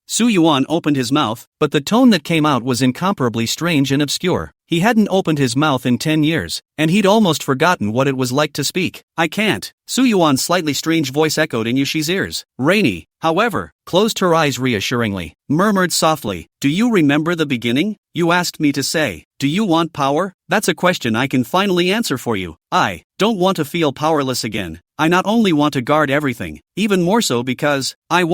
[SPEAKER 1] Su Yuan opened his mouth, but the tone that came out was incomparably strange and obscure. He hadn't opened his mouth in 10 years, and he'd almost forgotten what it was like to speak. "I can't." Su Yuan's slightly strange voice echoed in Yushi's ears. Rainy, however, closed her eyes reassuringly, murmured softly, "Do you remember the beginning? You asked me to say, do you want power? That's a question I can finally answer for you. I don't want to feel powerless again. I not only want to guard everything, even more so because I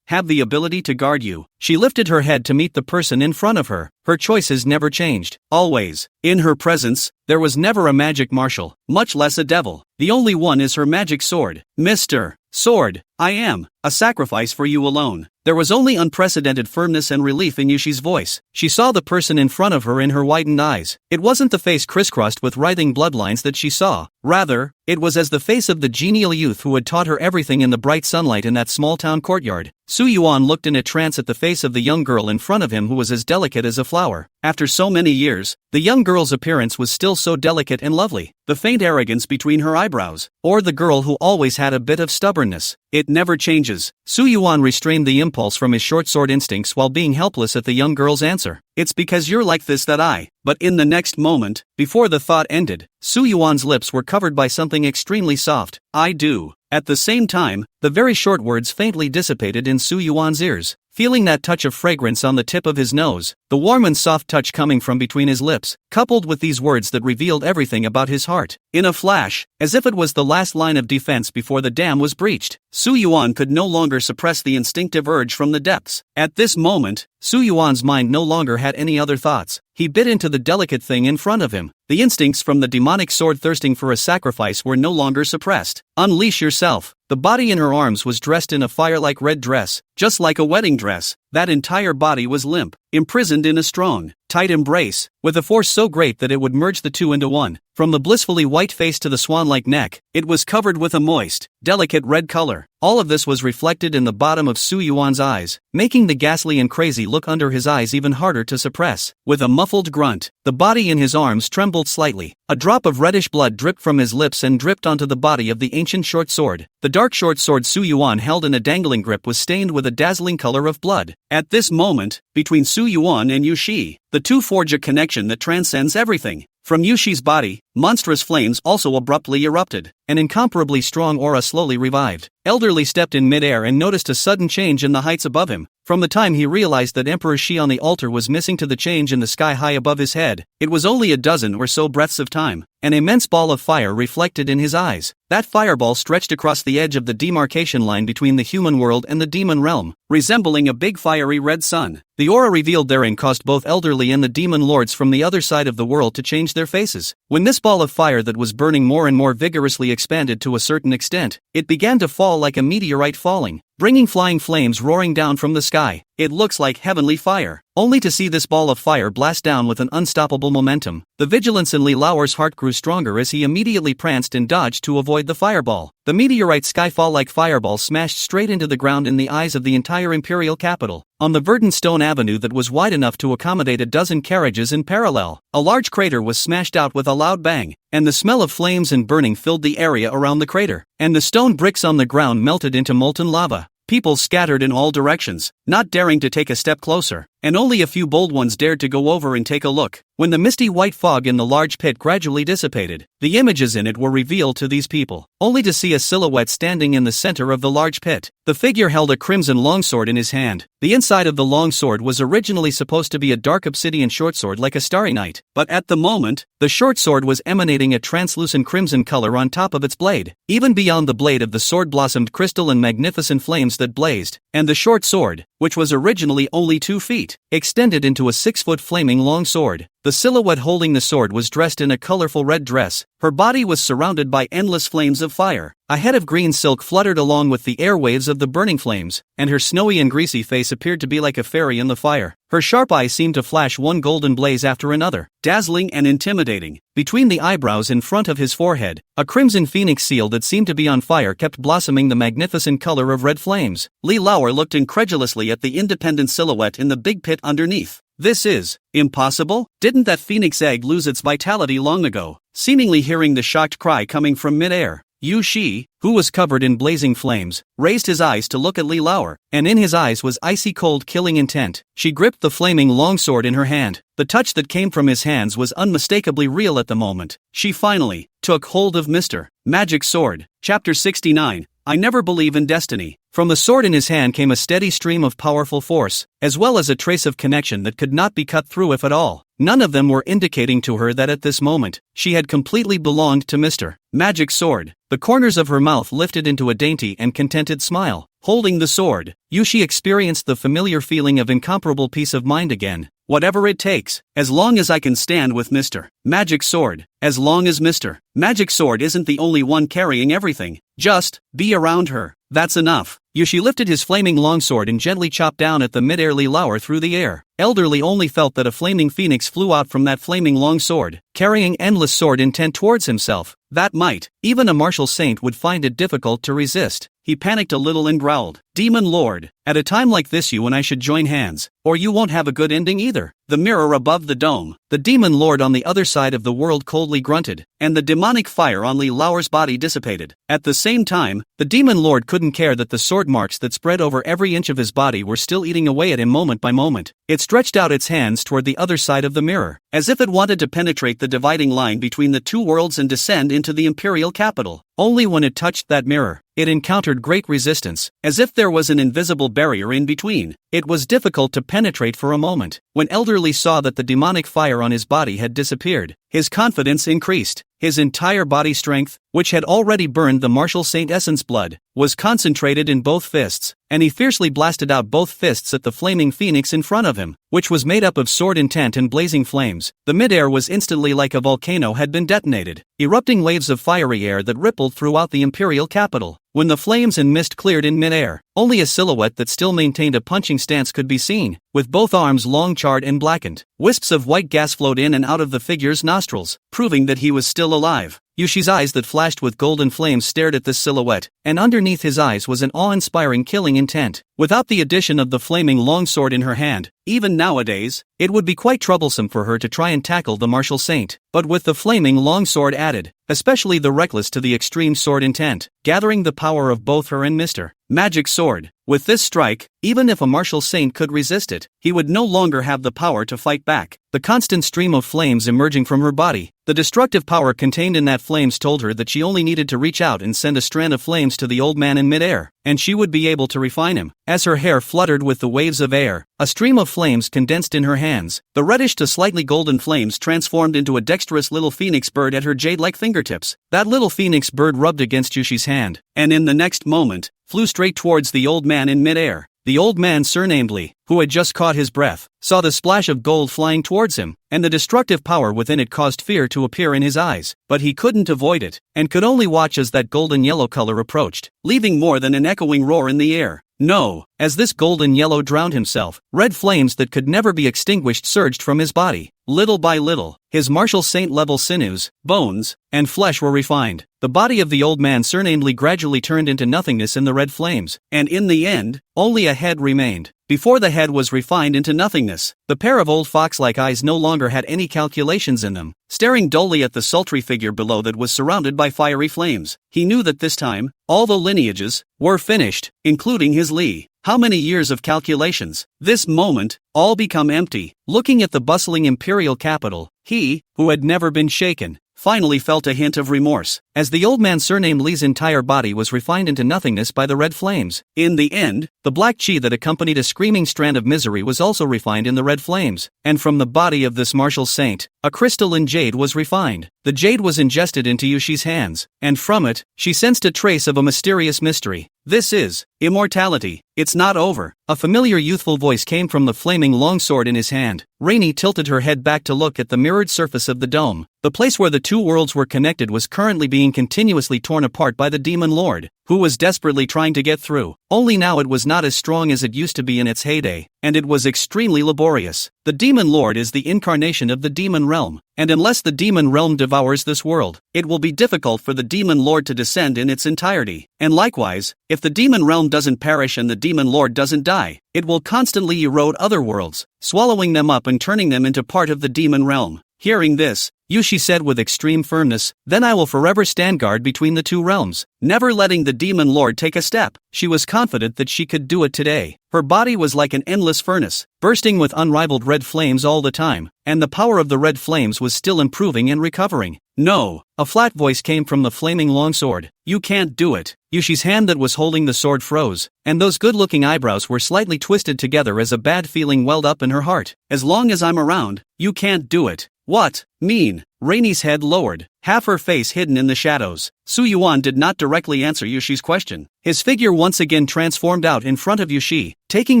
[SPEAKER 1] have the ability to guard you." She lifted her head to meet the person in front of her. Her choices never changed. Always, in her presence, there was never a magic marshal, much less a devil. The only one is her magic sword. "Mr. Sword, I am a sacrifice for you alone." There was only unprecedented firmness and relief in Yushi's voice. She saw the person in front of her in her widened eyes. It wasn't the face crisscrossed with writhing bloodlines that she saw. Rather, it was as the face of the genial youth who had taught her everything in the bright sunlight in that small town courtyard. Su Yuan looked in a trance at the face of the young girl in front of him who was as delicate as a flower. After so many years, the young girl's appearance was still so delicate and lovely. The faint arrogance between her eyebrows, or the girl who always had a bit of stubbornness. It never changes. Su Yuan restrained the impulse from his short sword instincts while being helpless at the young girl's answer. "It's because you're like this that I..." But in the next moment, before the thought ended, Su Yuan's lips were covered by something extremely soft. "I do." At the same time, the very short words faintly dissipated in Su Yuan's ears. Feeling that touch of fragrance on the tip of his nose, the warm and soft touch coming from between his lips, coupled with these words that revealed everything about his heart. In a flash, as if it was the last line of defense before the dam was breached, Su Yuan could no longer suppress the instinctive urge from the depths. At this moment, Su Yuan's mind no longer had any other thoughts. He bit into the delicate thing in front of him. The instincts from the demonic sword thirsting for a sacrifice were no longer suppressed. "Unleash yourself." The body in her arms was dressed in a fire-like red dress, just like a wedding dress. That entire body was limp, imprisoned in a strong, tight embrace, with a force so great that it would merge the two into one. From the blissfully white face to the swan-like neck, it was covered with a moist, delicate red color. All of this was reflected in the bottom of Su Yuan's eyes, making the ghastly and crazy look under his eyes even harder to suppress. With a muffled grunt, the body in his arms trembled slightly. A drop of reddish blood dripped from his lips and dripped onto the body of the ancient short sword. The dark short sword Su Yuan held in a dangling grip was stained with a dazzling color of blood. At this moment, between Su Yuan and Yu Shi, the two forge a connection that transcends everything. From Yu Shi's body, monstrous flames also abruptly erupted. An incomparably strong aura slowly revived. Elderly stepped in midair and noticed a sudden change in the heights above him. From the time he realized that Emperor Shi on the altar was missing to the change in the sky high above his head, it was only a dozen or so breaths of time. An immense ball of fire reflected in his eyes. That fireball stretched across the edge of the demarcation line between the human world and the demon realm, resembling a big fiery red sun. The aura revealed therein caused both elderly and the demon lords from the other side of the world to change their faces. When this ball of fire that was burning more and more vigorously expanded to a certain extent, it began to fall like a meteorite falling, bringing flying flames roaring down from the sky. It looks like heavenly fire. Only to see this ball of fire blast down with an unstoppable momentum. The vigilance in Li Laoer's heart grew stronger as he immediately pranced and dodged to avoid the fireball. The meteorite skyfall-like fireball smashed straight into the ground in the eyes of the entire imperial capital. On the verdant stone avenue that was wide enough to accommodate a dozen carriages in parallel, a large crater was smashed out with a loud bang, and the smell of flames and burning filled the area around the crater, and the stone bricks on the ground melted into molten lava. People scattered in all directions, not daring to take a step closer. and only a few bold ones dared to go over and take a look. When the misty white fog in the large pit gradually dissipated, the images in it were revealed to these people, only to see a silhouette standing in the center of the large pit. The figure held a crimson longsword in his hand. The inside of the longsword was originally supposed to be a dark obsidian shortsword like a starry night, but at the moment, the shortsword was emanating a translucent crimson color on top of its blade. Even beyond the blade of the sword blossomed crystal and magnificent flames that blazed, and the short sword, which was originally only 2 feet, extended into a 6-foot flaming long sword. The silhouette holding the sword was dressed in a colorful red dress. Her body was surrounded by endless flames of fire. A head of green silk fluttered along with the airwaves of the burning flames, and her snowy and greasy face appeared to be like a fairy in the fire. Her sharp eyes seemed to flash one golden blaze after another, dazzling and intimidating. Between the eyebrows in front of his forehead, a crimson phoenix seal that seemed to be on fire kept blossoming the magnificent color of red flames. Li Lauer looked incredulously at the independent silhouette in the big pit underneath. This is impossible? Didn't that phoenix egg lose its vitality long ago? Seemingly hearing the shocked cry coming from mid-air, Yu Shi, who was covered in blazing flames, raised his eyes to look at Li Lauer, and in his eyes was icy cold killing intent. She gripped the flaming longsword in her hand. The touch that came from his hands was unmistakably real at the moment. She finally took hold of Mr. Magic Sword. Chapter 69. I never believe in destiny. From the sword in his hand came a steady stream of powerful force, as well as a trace of connection that could not be cut through if at all. None of them were indicating to her that at this moment, she had completely belonged to Mr. Magic Sword. The corners of her mouth lifted into a dainty and contented smile. Holding the sword, Yushi experienced the familiar feeling of incomparable peace of mind again. Whatever it takes, as long as I can stand with Mr. Magic Sword, as long as Mr. Magic Sword isn't the only one carrying everything, just be around her. That's enough. Yushi lifted his flaming longsword and gently chopped down at the mid-air Li Lauer through the air. Elderly only felt that a flaming phoenix flew out from that flaming long sword, carrying endless sword intent towards himself. That might, even a martial saint would find it difficult to resist. He panicked a little and growled, Demon Lord, at a time like this you and I should join hands, or you won't have a good ending either. The mirror above the dome. The Demon Lord on the other side of the world coldly grunted, and the demonic fire on Li Lauer's body dissipated. At the same time, the Demon Lord couldn't care that the sword marks that spread over every inch of his body were still eating away at him moment by moment. It stretched out its hands toward the other side of the mirror, as if it wanted to penetrate the dividing line between the two worlds and descend into the imperial capital. Only when it touched that mirror, it encountered great resistance, as if there was an invisible barrier in between. It was difficult to penetrate for a moment. When Elderly saw that the demonic fire on his body had disappeared, his confidence increased. His entire body strength, which had already burned the martial saint essence blood, was concentrated in both fists, and he fiercely blasted out both fists at the flaming phoenix in front of him, which was made up of sword intent and blazing flames. The mid-air was instantly like a volcano had been detonated, erupting waves of fiery air that rippled throughout the imperial capital. When the flames and mist cleared in mid-air, only a silhouette that still maintained a punching stance could be seen, with both arms long charred and blackened. Wisps of white gas flowed in and out of the figure's nostrils, proving that he was still alive. Yushi's eyes that flashed with golden flames stared at this silhouette, and underneath his eyes was an awe-inspiring killing intent. Without the addition of the flaming longsword in her hand, even nowadays, it would be quite troublesome for her to try and tackle the martial saint. But with the flaming longsword added, especially the reckless to the extreme sword intent, gathering the power of both her and Mr. Magic Sword. With this strike, even if a martial saint could resist it, he would no longer have the power to fight back. The constant stream of flames emerging from her body, the destructive power contained in that flames told her that she only needed to reach out and send a strand of flames to the old man in midair, and she would be able to refine him. As her hair fluttered with the waves of air, a stream of flames condensed in her hands. The reddish to slightly golden flames transformed into a dexterous little phoenix bird at her jade-like fingertips. That little phoenix bird rubbed against Yushi's hand, and in the next moment, flew straight towards the old man in midair. The old man, surnamed Li, who had just caught his breath, saw the splash of gold flying towards him, and the destructive power within it caused fear to appear in his eyes, but he couldn't avoid it, and could only watch as that golden yellow color approached, leaving more than an echoing roar in the air. No, as this golden yellow drowned himself, red flames that could never be extinguished surged from his body. Little by little, his martial saint-level sinews, bones, and flesh were refined. The body of the old man surnamed Li gradually turned into nothingness in the red flames, and in the end, only a head remained. Before the head was refined into nothingness, the pair of old fox-like eyes no longer had any calculations in them, staring dully at the sultry figure below that was surrounded by fiery flames. He knew that this time, all the lineages were finished, including his Li. How many years of calculations? This moment, all become empty. Looking at the bustling imperial capital, he, who had never been shaken, finally felt a hint of remorse, as the old man surnamed Li's entire body was refined into nothingness by the red flames. In the end, the black chi that accompanied a screaming strand of misery was also refined in the red flames, and from the body of this martial saint, a crystalline jade was refined. The jade was ingested into Yushi's hands, and from it, she sensed a trace of a mysterious mystery. This is immortality. It's not over. A familiar youthful voice came from the flaming longsword in his hand. Rainey tilted her head back to look at the mirrored surface of the dome. The place where the two worlds were connected was currently being continuously torn apart by the demon lord, who was desperately trying to get through. Only now it was not as strong as it used to be in its heyday, and it was extremely laborious. The demon lord is the incarnation of the demon realm, and unless the demon realm devours this world, it will be difficult for the demon lord to descend in its entirety. And likewise, if the demon realm doesn't perish and the demon lord doesn't die, it will constantly erode other worlds, swallowing them up and turning them into part of the demon realm. Hearing this, Yushi said with extreme firmness, "Then I will forever stand guard between the two realms, never letting the demon lord take a step." She was confident that she could do it today. Her body was like an endless furnace, bursting with unrivaled red flames all the time, and the power of the red flames was still improving and recovering. "No," a flat voice came from the flaming longsword. "You can't do it." Yushi's hand that was holding the sword froze, and those good-looking eyebrows were slightly twisted together as a bad feeling welled up in her heart. "As long as I'm around, you can't do it." "What? Mean?" Rainey's head lowered, half her face hidden in the shadows. Su Yuan did not directly answer Yushi's question. His figure once again transformed out in front of Yushi, taking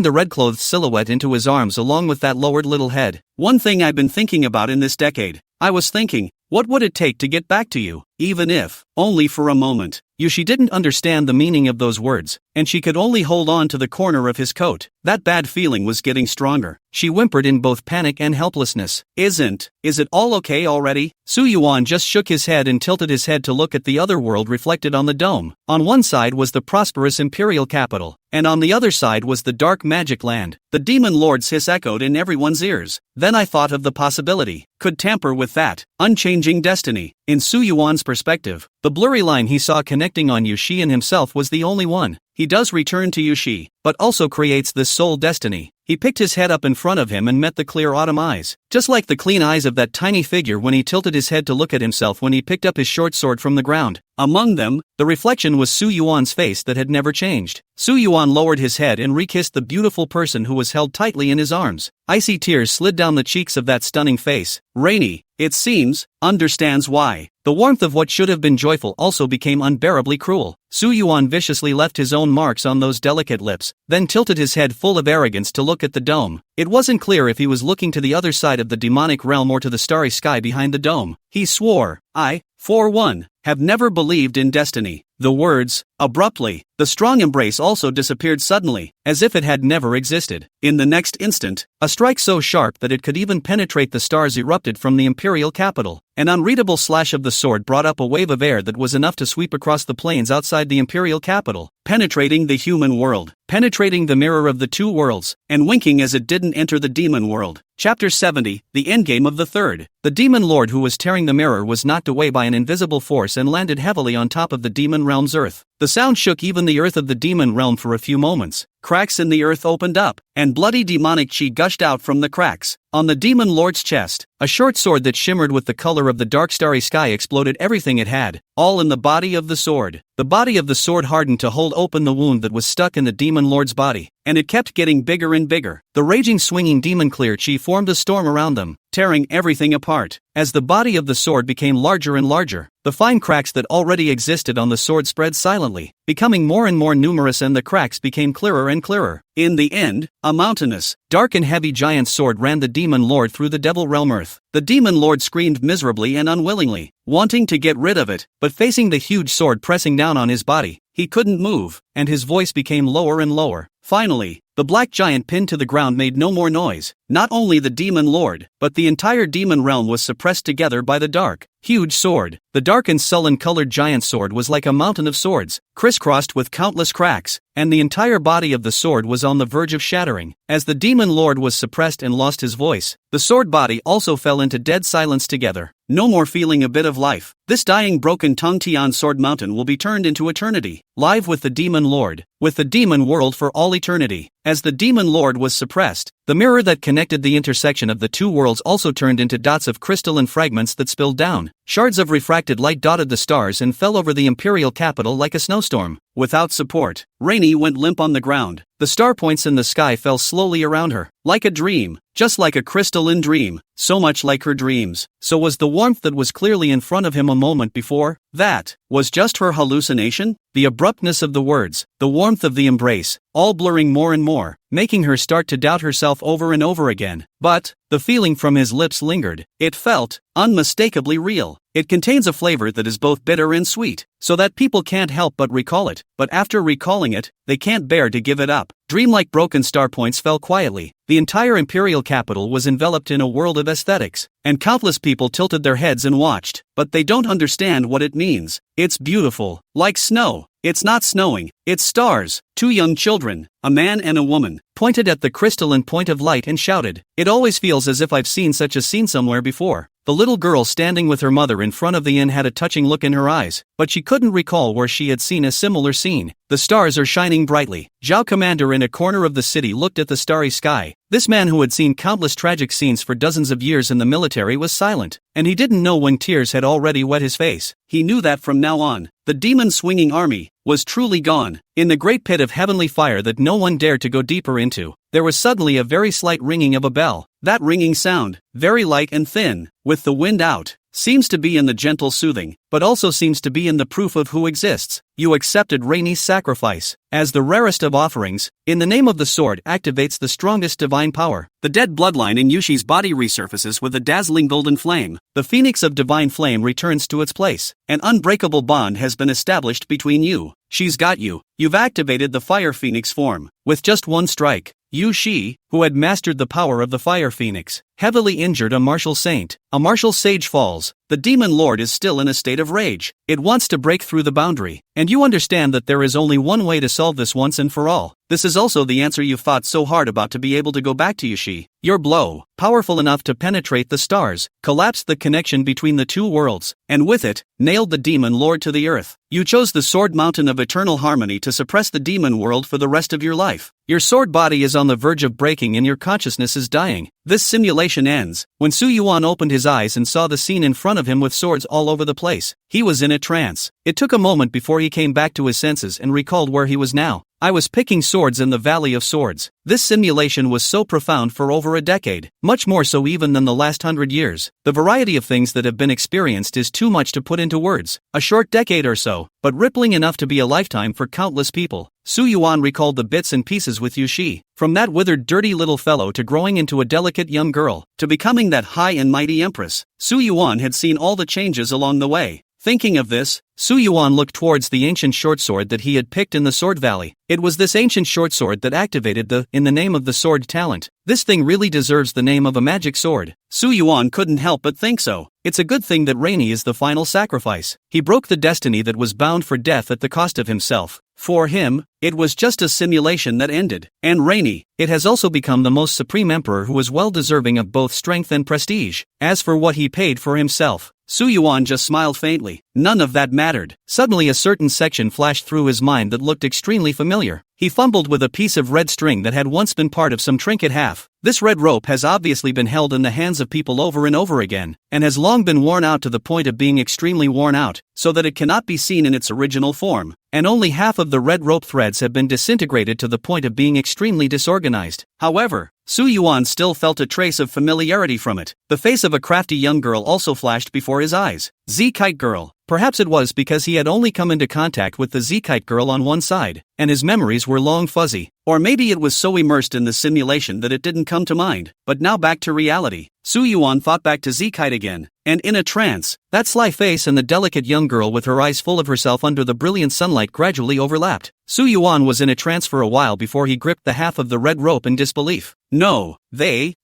[SPEAKER 1] the red-clothed silhouette into his arms along with that lowered little head. "One thing I've been thinking about in this decade. I was thinking, what would it take to get back to you, even if, only for a moment?" Yushi didn't understand the meaning of those words, and she could only hold on to the corner of his coat. That bad feeling was getting stronger. She whimpered in both panic and helplessness. Is it all okay already?" Su Yuan just shook his head and tilted his head to look at the other world reflected on the dome. On one side was the prosperous imperial capital, and on the other side was the dark magic land. The demon lord's hiss echoed in everyone's ears. Then I thought of the possibility. Could tamper with that unchanging destiny. In Su Yuan's perspective, the blurry line he saw connecting on Yushi and himself was the only one. He does return to Yushi, but also creates this soul destiny. He picked his head up in front of him and met the clear autumn eyes, just like the clean eyes of that tiny figure when he tilted his head to look at himself when he picked up his short sword from the ground. Among them, the reflection was Su Yuan's face that had never changed. Su Yuan lowered his head and re-kissed the beautiful person who was held tightly in his arms. Icy tears slid down the cheeks of that stunning face. Rainy, it seems, understands why. The warmth of what should have been joyful also became unbearably cruel. Su Yuan viciously left his own marks on those delicate lips, then tilted his head full of arrogance to look at the dome. It wasn't clear if he was looking to the other side of the demonic realm or to the starry sky behind the dome. He swore, "I, for one, have never believed in destiny." The words, abruptly, the strong embrace also disappeared suddenly, as if it had never existed. In the next instant, a strike so sharp that it could even penetrate the stars erupted from the imperial capital. An unreadable slash of the sword brought up a wave of air that was enough to sweep across the plains outside the imperial capital, penetrating the human world, penetrating the mirror of the two worlds, and winking as it didn't enter the demon world. Chapter 70, The Endgame of the Third. The demon lord who was tearing the mirror was knocked away by an invisible force and landed heavily on top of the demon realm's earth. The sound shook even the earth of the demon realm for a few moments. Cracks in the earth opened up, and bloody demonic chi gushed out from the cracks. On the demon lord's chest, a short sword that shimmered with the color of the dark starry sky exploded everything it had, all in the body of the sword. The body of the sword hardened to hold open the wound that was stuck in the demon lord's body, and it kept getting bigger and bigger. The raging swinging demon clear chi formed a storm around them, tearing everything apart. As the body of the sword became larger and larger, the fine cracks that already existed on the sword spread silently, becoming more and more numerous, and the cracks became clearer and clearer. In the end, a mountainous, dark and heavy giant sword ran the demon lord through the devil realm earth. The demon lord screamed miserably and unwillingly, wanting to get rid of it, but facing the huge sword pressing down on his body, he couldn't move, and his voice became lower and lower. Finally, the black giant pinned to the ground made no more noise. Not only the demon lord, but the entire demon realm was suppressed together by the dark, huge sword. The dark and sullen-colored giant sword was like a mountain of swords, crisscrossed with countless cracks, and the entire body of the sword was on the verge of shattering. As the demon lord was suppressed and lost his voice, the sword body also fell into dead silence together. No more feeling a bit of life. This dying broken-tongued Tian Sword Mountain will be turned into eternity, live with the Demon Lord, with the demon world for all eternity. As the Demon Lord was suppressed, the mirror that connected the intersection of the two worlds also turned into dots of crystalline fragments that spilled down. Shards of refracted light dotted the stars and fell over the imperial capital like a snowstorm. Without support, Rainy went limp on the ground. The star points in the sky fell slowly around her, like a dream, just like a crystalline dream, so much like her dreams. So was the warmth that was clearly in front of him a moment before. That was just her hallucination? The abruptness of the words, the warmth of the embrace, all blurring more and more, making her start to doubt herself over and over again. But the feeling from his lips lingered. It felt unmistakably real. It contains a flavor that is both bitter and sweet, so that people can't help but recall it, but after recalling it, they can't bear to give it up. Dreamlike broken star points fell quietly. The entire imperial capital was enveloped in a world of aesthetics, and countless people tilted their heads and watched, but they don't understand what it means. It's beautiful, like snow. It's not snowing, it's stars. Two young children, a man and a woman, pointed at the crystalline point of light and shouted, "It always feels as if I've seen such a scene somewhere before." The little girl standing with her mother in front of the inn had a touching look in her eyes, but she couldn't recall where she had seen a similar scene. The stars are shining brightly. Zhao commander in a corner of the city looked at the starry sky. This man who had seen countless tragic scenes for dozens of years in the military was silent, and he didn't know when tears had already wet his face. He knew that from now on, the demon-swinging army was truly gone. In the great pit of heavenly fire that no one dared to go deeper into, there was suddenly a very slight ringing of a bell. That ringing sound, very light and thin, with the wind out, seems to be in the gentle soothing, but also seems to be in the proof of who exists. You accepted Rainy's sacrifice, as the rarest of offerings. In the name of the sword activates the strongest divine power. The dead bloodline in Yushi's body resurfaces with a dazzling golden flame. The phoenix of divine flame returns to its place. An unbreakable bond has been established between you. She's got you. You've activated the fire phoenix form. With just one strike, Yu Shi, who had mastered the power of the fire phoenix, heavily injured a martial saint. A martial sage falls. The demon lord is still in a state of rage. It wants to break through the boundary, and you understand that there is only one way to solve this once and for all. This is also the answer you've fought so hard about to be able to go back to Yushi. Your blow, powerful enough to penetrate the stars, collapsed the connection between the two worlds, and with it, nailed the demon lord to the earth. You chose the sword mountain of eternal harmony to suppress the demon world for the rest of your life. Your sword body is on the verge of breaking and your consciousness is dying. This simulation ends when Su Yuan opened his eyes and saw the scene in front of him with swords all over the place. He was in a trance. It took a moment before he came back to his senses and recalled where he was now. I was picking swords in the Valley of Swords. This simulation was so profound for over a decade, much more so even than the last 100 years. The variety of things that have been experienced is too much to put into words. A short decade or so, but rippling enough to be a lifetime for countless people. Su Yuan recalled the bits and pieces with Yushi. From that withered dirty little fellow to growing into a delicate young girl, to becoming that high and mighty empress. Su Yuan had seen all the changes along the way. Thinking of this, Su Yuan looked towards the ancient short sword that he had picked in the Sword Valley. It was this ancient short sword that activated the "in the name of the sword" talent. This thing really deserves the name of a magic sword. Su Yuan couldn't help but think so. It's a good thing that Rainy is the final sacrifice. He broke the destiny that was bound for death at the cost of himself. For him, it was just a simulation that ended. And Rainy, it has also become the most supreme emperor who is well deserving of both strength and prestige. As for what he paid for himself, Su Yuan just smiled faintly. None of that mattered. Suddenly a certain section flashed through his mind that looked extremely familiar. He fumbled with a piece of red string that had once been part of some trinket half. This red rope has obviously been held in the hands of people over and over again, and has long been worn out to the point of being extremely worn out, so that it cannot be seen in its original form, and only half of the red rope threads have been disintegrated to the point of being extremely disorganized. However, Su Yuan still felt a trace of familiarity from it. The face of a crafty young girl also flashed before his eyes. Z-Kite Girl. Perhaps it was because he had only come into contact with the Z-Kite Girl on one side, and his memories were long fuzzy. Or maybe it was so immersed in the simulation that it didn't come to mind. But now back to reality. Su Yuan thought back to Z-Kite again, and in a trance, that sly face and the delicate young girl with her eyes full of herself under the brilliant sunlight gradually overlapped. Su Yuan was in a trance for a while before he gripped the half of the red rope in disbelief. No,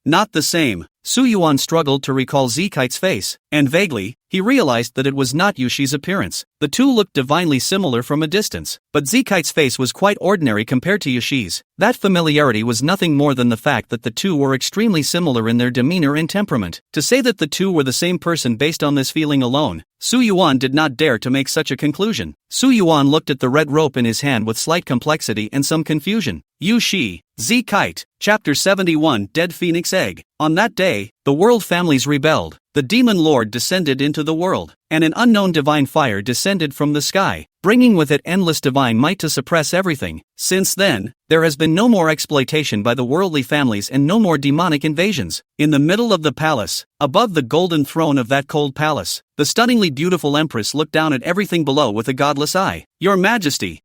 [SPEAKER 1] not the same. Su Yuan struggled to recall Z-Kite's face, and vaguely, he realized that it was not Yushi's appearance. The The two looked divinely similar from a distance, but Zikite's face was quite ordinary compared to Yushi's. That familiarity was nothing more than the fact that the two were extremely similar in their demeanor and temperament. To say that the two were the same person based on this feeling alone, Su Yuan did not dare to make such a conclusion. Su Yuan looked at the red rope in his hand with slight complexity and some confusion. Yu Shi, Z-Kite, Chapter 71 Dead Phoenix Egg. On that day, the world families rebelled. The demon lord descended into the world, and an unknown divine fire descended from the sky, bringing with it endless divine might to suppress everything. Since then, there has been no more exploitation by the worldly families and no more demonic invasions. In the middle of the palace, above the golden throne of that cold palace, the stunningly beautiful empress looked down at everything below with a godless eye. Your Majesty,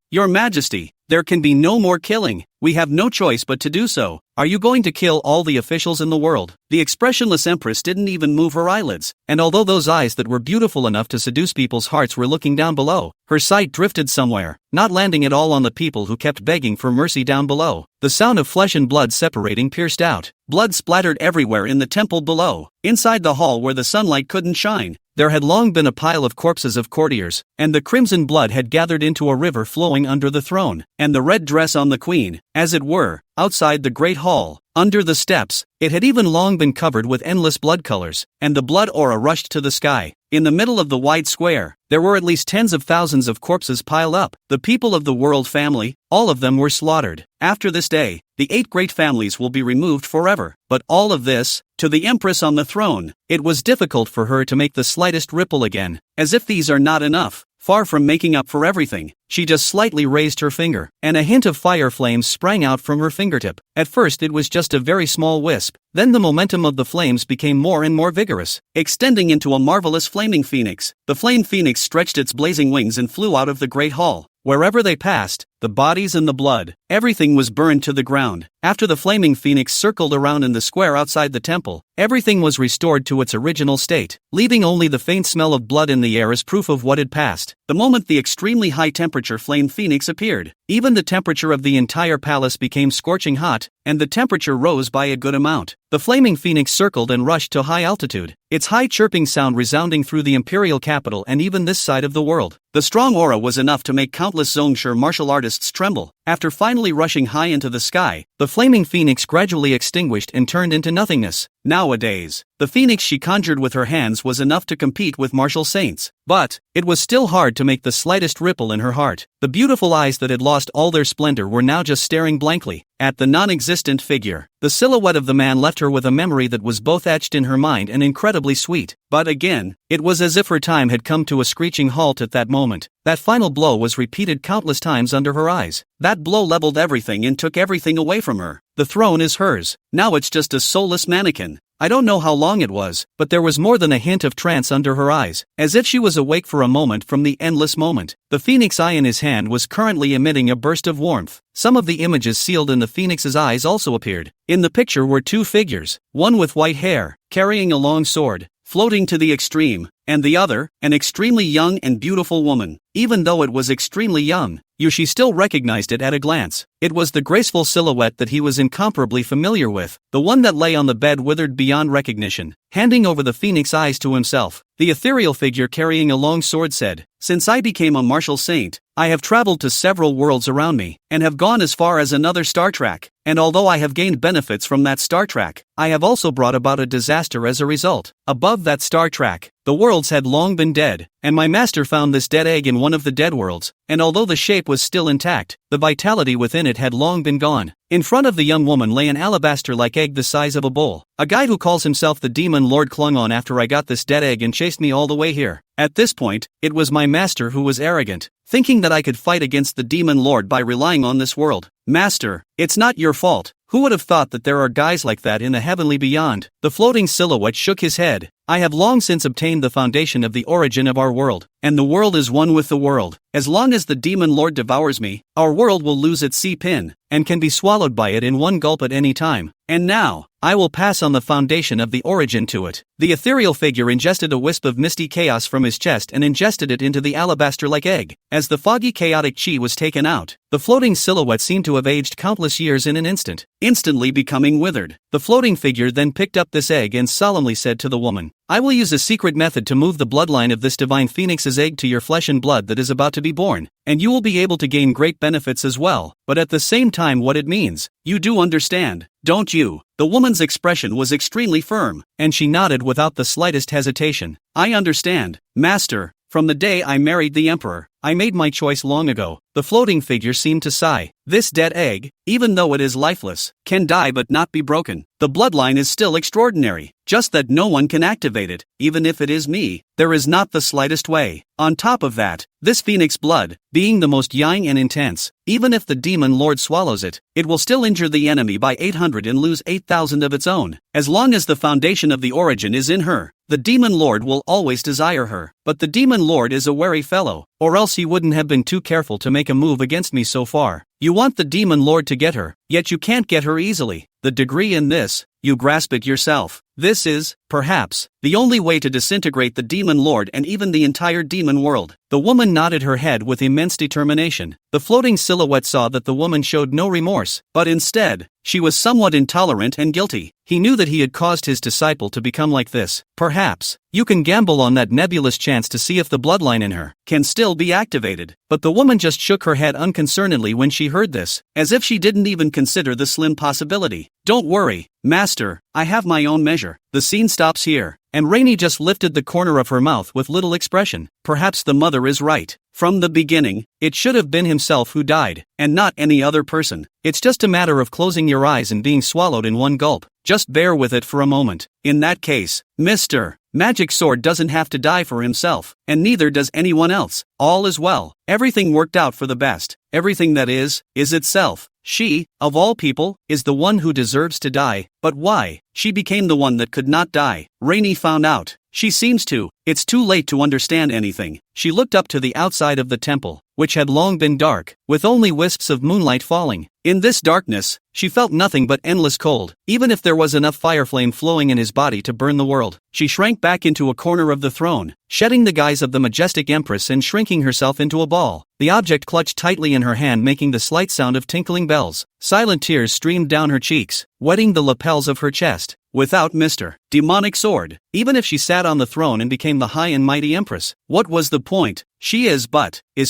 [SPEAKER 1] there can be no more killing. We have no choice but to do so. Are you going to kill all the officials in the world? The expressionless empress didn't even move her eyelids, and although those eyes that were beautiful enough to seduce people's hearts were looking down below, her sight drifted somewhere, not landing at all on the people who kept begging for mercy down below. The sound of flesh and blood separating pierced out. Blood splattered everywhere in the temple below. Inside the hall where the sunlight couldn't shine, there had long been a pile of corpses of courtiers, and the crimson blood had gathered into a river flowing under the throne, and the red dress on the queen, as it were, outside the great hall, under the steps. It had even long been covered with endless blood colors, and the blood aura rushed to the sky. In the middle of the wide square, there were at least tens of thousands of corpses piled up. The people of the world family, all of them were slaughtered. After this day, the 8 great families will be removed forever. But all of this, to the empress on the throne, it was difficult for her to make the slightest ripple again. As if these are not enough, far from making up for everything, she just slightly raised her finger, and a hint of fire flames sprang out from her fingertip. At first it was just a very small wisp, then the momentum of the flames became more and more vigorous, extending into a marvelous flaming phoenix. The flame phoenix stretched its blazing wings and flew out of the great hall. Wherever they passed, the bodies and the blood, everything was burned to the ground. After the flaming phoenix circled around in the square outside the temple, everything was restored to its original state, leaving only the faint smell of blood in the air as proof of what had passed. The moment the extremely high temperature flame phoenix appeared, even the temperature of the entire palace became scorching hot, and the temperature rose by a good amount. The flaming phoenix circled and rushed to high altitude, its high chirping sound resounding through the imperial capital and even this side of the world. The strong aura was enough to make countless Zhongshe martial artists tremble. After finally rushing high into the sky, the flaming phoenix gradually extinguished and turned into nothingness. Nowadays, the phoenix she conjured with her hands was enough to compete with martial saints. But it was still hard to make the slightest ripple in her heart. The beautiful eyes that had lost all their splendor were now just staring blankly at the non-existent figure. The silhouette of the man left her with a memory that was both etched in her mind and incredibly sweet. But again, it was as if her time had come to a screeching halt at that moment. That final blow was repeated countless times under her eyes. That blow leveled everything and took everything away from her. The throne is hers. Now it's just a soulless mannequin. I don't know how long it was, but there was more than a hint of trance under her eyes, as if she was awake for a moment from the endless moment. The phoenix eye in his hand was currently emitting a burst of warmth. Some of the images sealed in the phoenix's eyes also appeared. In the picture were 2 figures, one with white hair, carrying a long sword, floating to the extreme, and the other, an extremely young and beautiful woman. Even though it was extremely young, Yushi still recognized it at a glance. It was the graceful silhouette that he was incomparably familiar with, the one that lay on the bed withered beyond recognition. Handing over the phoenix eyes to himself, the ethereal figure carrying a long sword said, "Since I became a martial saint, I have traveled to several worlds around me, and have gone as far as another star track, and although I have gained benefits from that star track, I have also brought about a disaster as a result. Above that star track, the worlds had long been dead, and my master found this dead egg in one of the dead worlds, and although the shape was still intact, the vitality within it had long been gone." In front of the young woman lay an alabaster-like egg the size of a bowl. "A guy who calls himself the demon lord clung on after I got this dead egg and chased me all the way here. At this point, it was my master who was arrogant, thinking that I could fight against the demon lord by relying on this world. Master, it's not your fault. Who would have thought that there are guys like that in the heavenly beyond?" The floating silhouette shook his head. "I have long since obtained the foundation of the origin of our world, and the world is one with the world. As long as the demon lord devours me, our world will lose its C-pin, and can be swallowed by it in one gulp at any time. And now, I will pass on the foundation of the origin to it." The ethereal figure ingested a wisp of misty chaos from his chest and ingested it into the alabaster-like egg. As the foggy chaotic chi was taken out, the floating silhouette seemed to have aged countless years in an instant, instantly becoming withered. The floating figure then picked up this egg and solemnly said to the woman, I will use a secret method to move the bloodline of this divine phoenix's egg to your flesh and blood that is about to be born, and you will be able to gain great benefits as well, but at the same time what it means, you do understand, don't you? The woman's expression was extremely firm, and she nodded without the slightest hesitation. I understand, master. From the day I married the emperor, I made my choice long ago. The floating figure seemed to sigh. This dead egg, even though it is lifeless, can die but not be broken. The bloodline is still extraordinary, just that no one can activate it, even if it is me. There is not the slightest way. On top of that, this phoenix blood, being the most yang and intense, even if the demon lord swallows it, it will still injure the enemy by 800 and lose 8,000 of its own. As long as the foundation of the origin is in her, the demon lord will always desire her. But the demon lord is a wary fellow, or else he wouldn't have been too careful to make a move against me so far. You want the demon lord to get her, yet you can't get her easily. The degree in this, you grasp it yourself. This is, perhaps, the only way to disintegrate the demon lord and even the entire demon world. The woman nodded her head with immense determination. The floating silhouette saw that the woman showed no remorse, but instead, she was somewhat intolerant and guilty. He knew that he had caused his disciple to become like this. Perhaps, you can gamble on that nebulous chance to see if the bloodline in her can still be activated. But the woman just shook her head unconcernedly when she heard this, as if she didn't even consider the slim possibility. Don't worry, master, I have my own measure. The scene stops here, and Rainey just lifted the corner of her mouth with little expression. Perhaps the mother is right. From the beginning, it should have been himself who died, and not any other person. It's just a matter of closing your eyes and being swallowed in one gulp. Just bear with it for a moment. In that case, Mr. Magic Sword doesn't have to die for himself, and neither does anyone else. All is well. Everything worked out for the best. Everything that is itself. She, of all people, is the one who deserves to die. But why? She became the one that could not die. Rainey found out. She seems to. It's too late to understand anything. She looked up to the outside of the temple, which had long been dark, with only wisps of moonlight falling. In this darkness, she felt nothing but endless cold, even if there was enough fire flame flowing in his body to burn the world. She shrank back into a corner of the throne, shedding the guise of the majestic empress and shrinking herself into a ball. The object clutched tightly in her hand, making the slight sound of tinkling bells. Silent tears streamed down her cheeks, wetting the lapels of her chest. Without Mr. Demonic Sword, even if she sat on the throne and became the high and mighty empress, what was the point? She is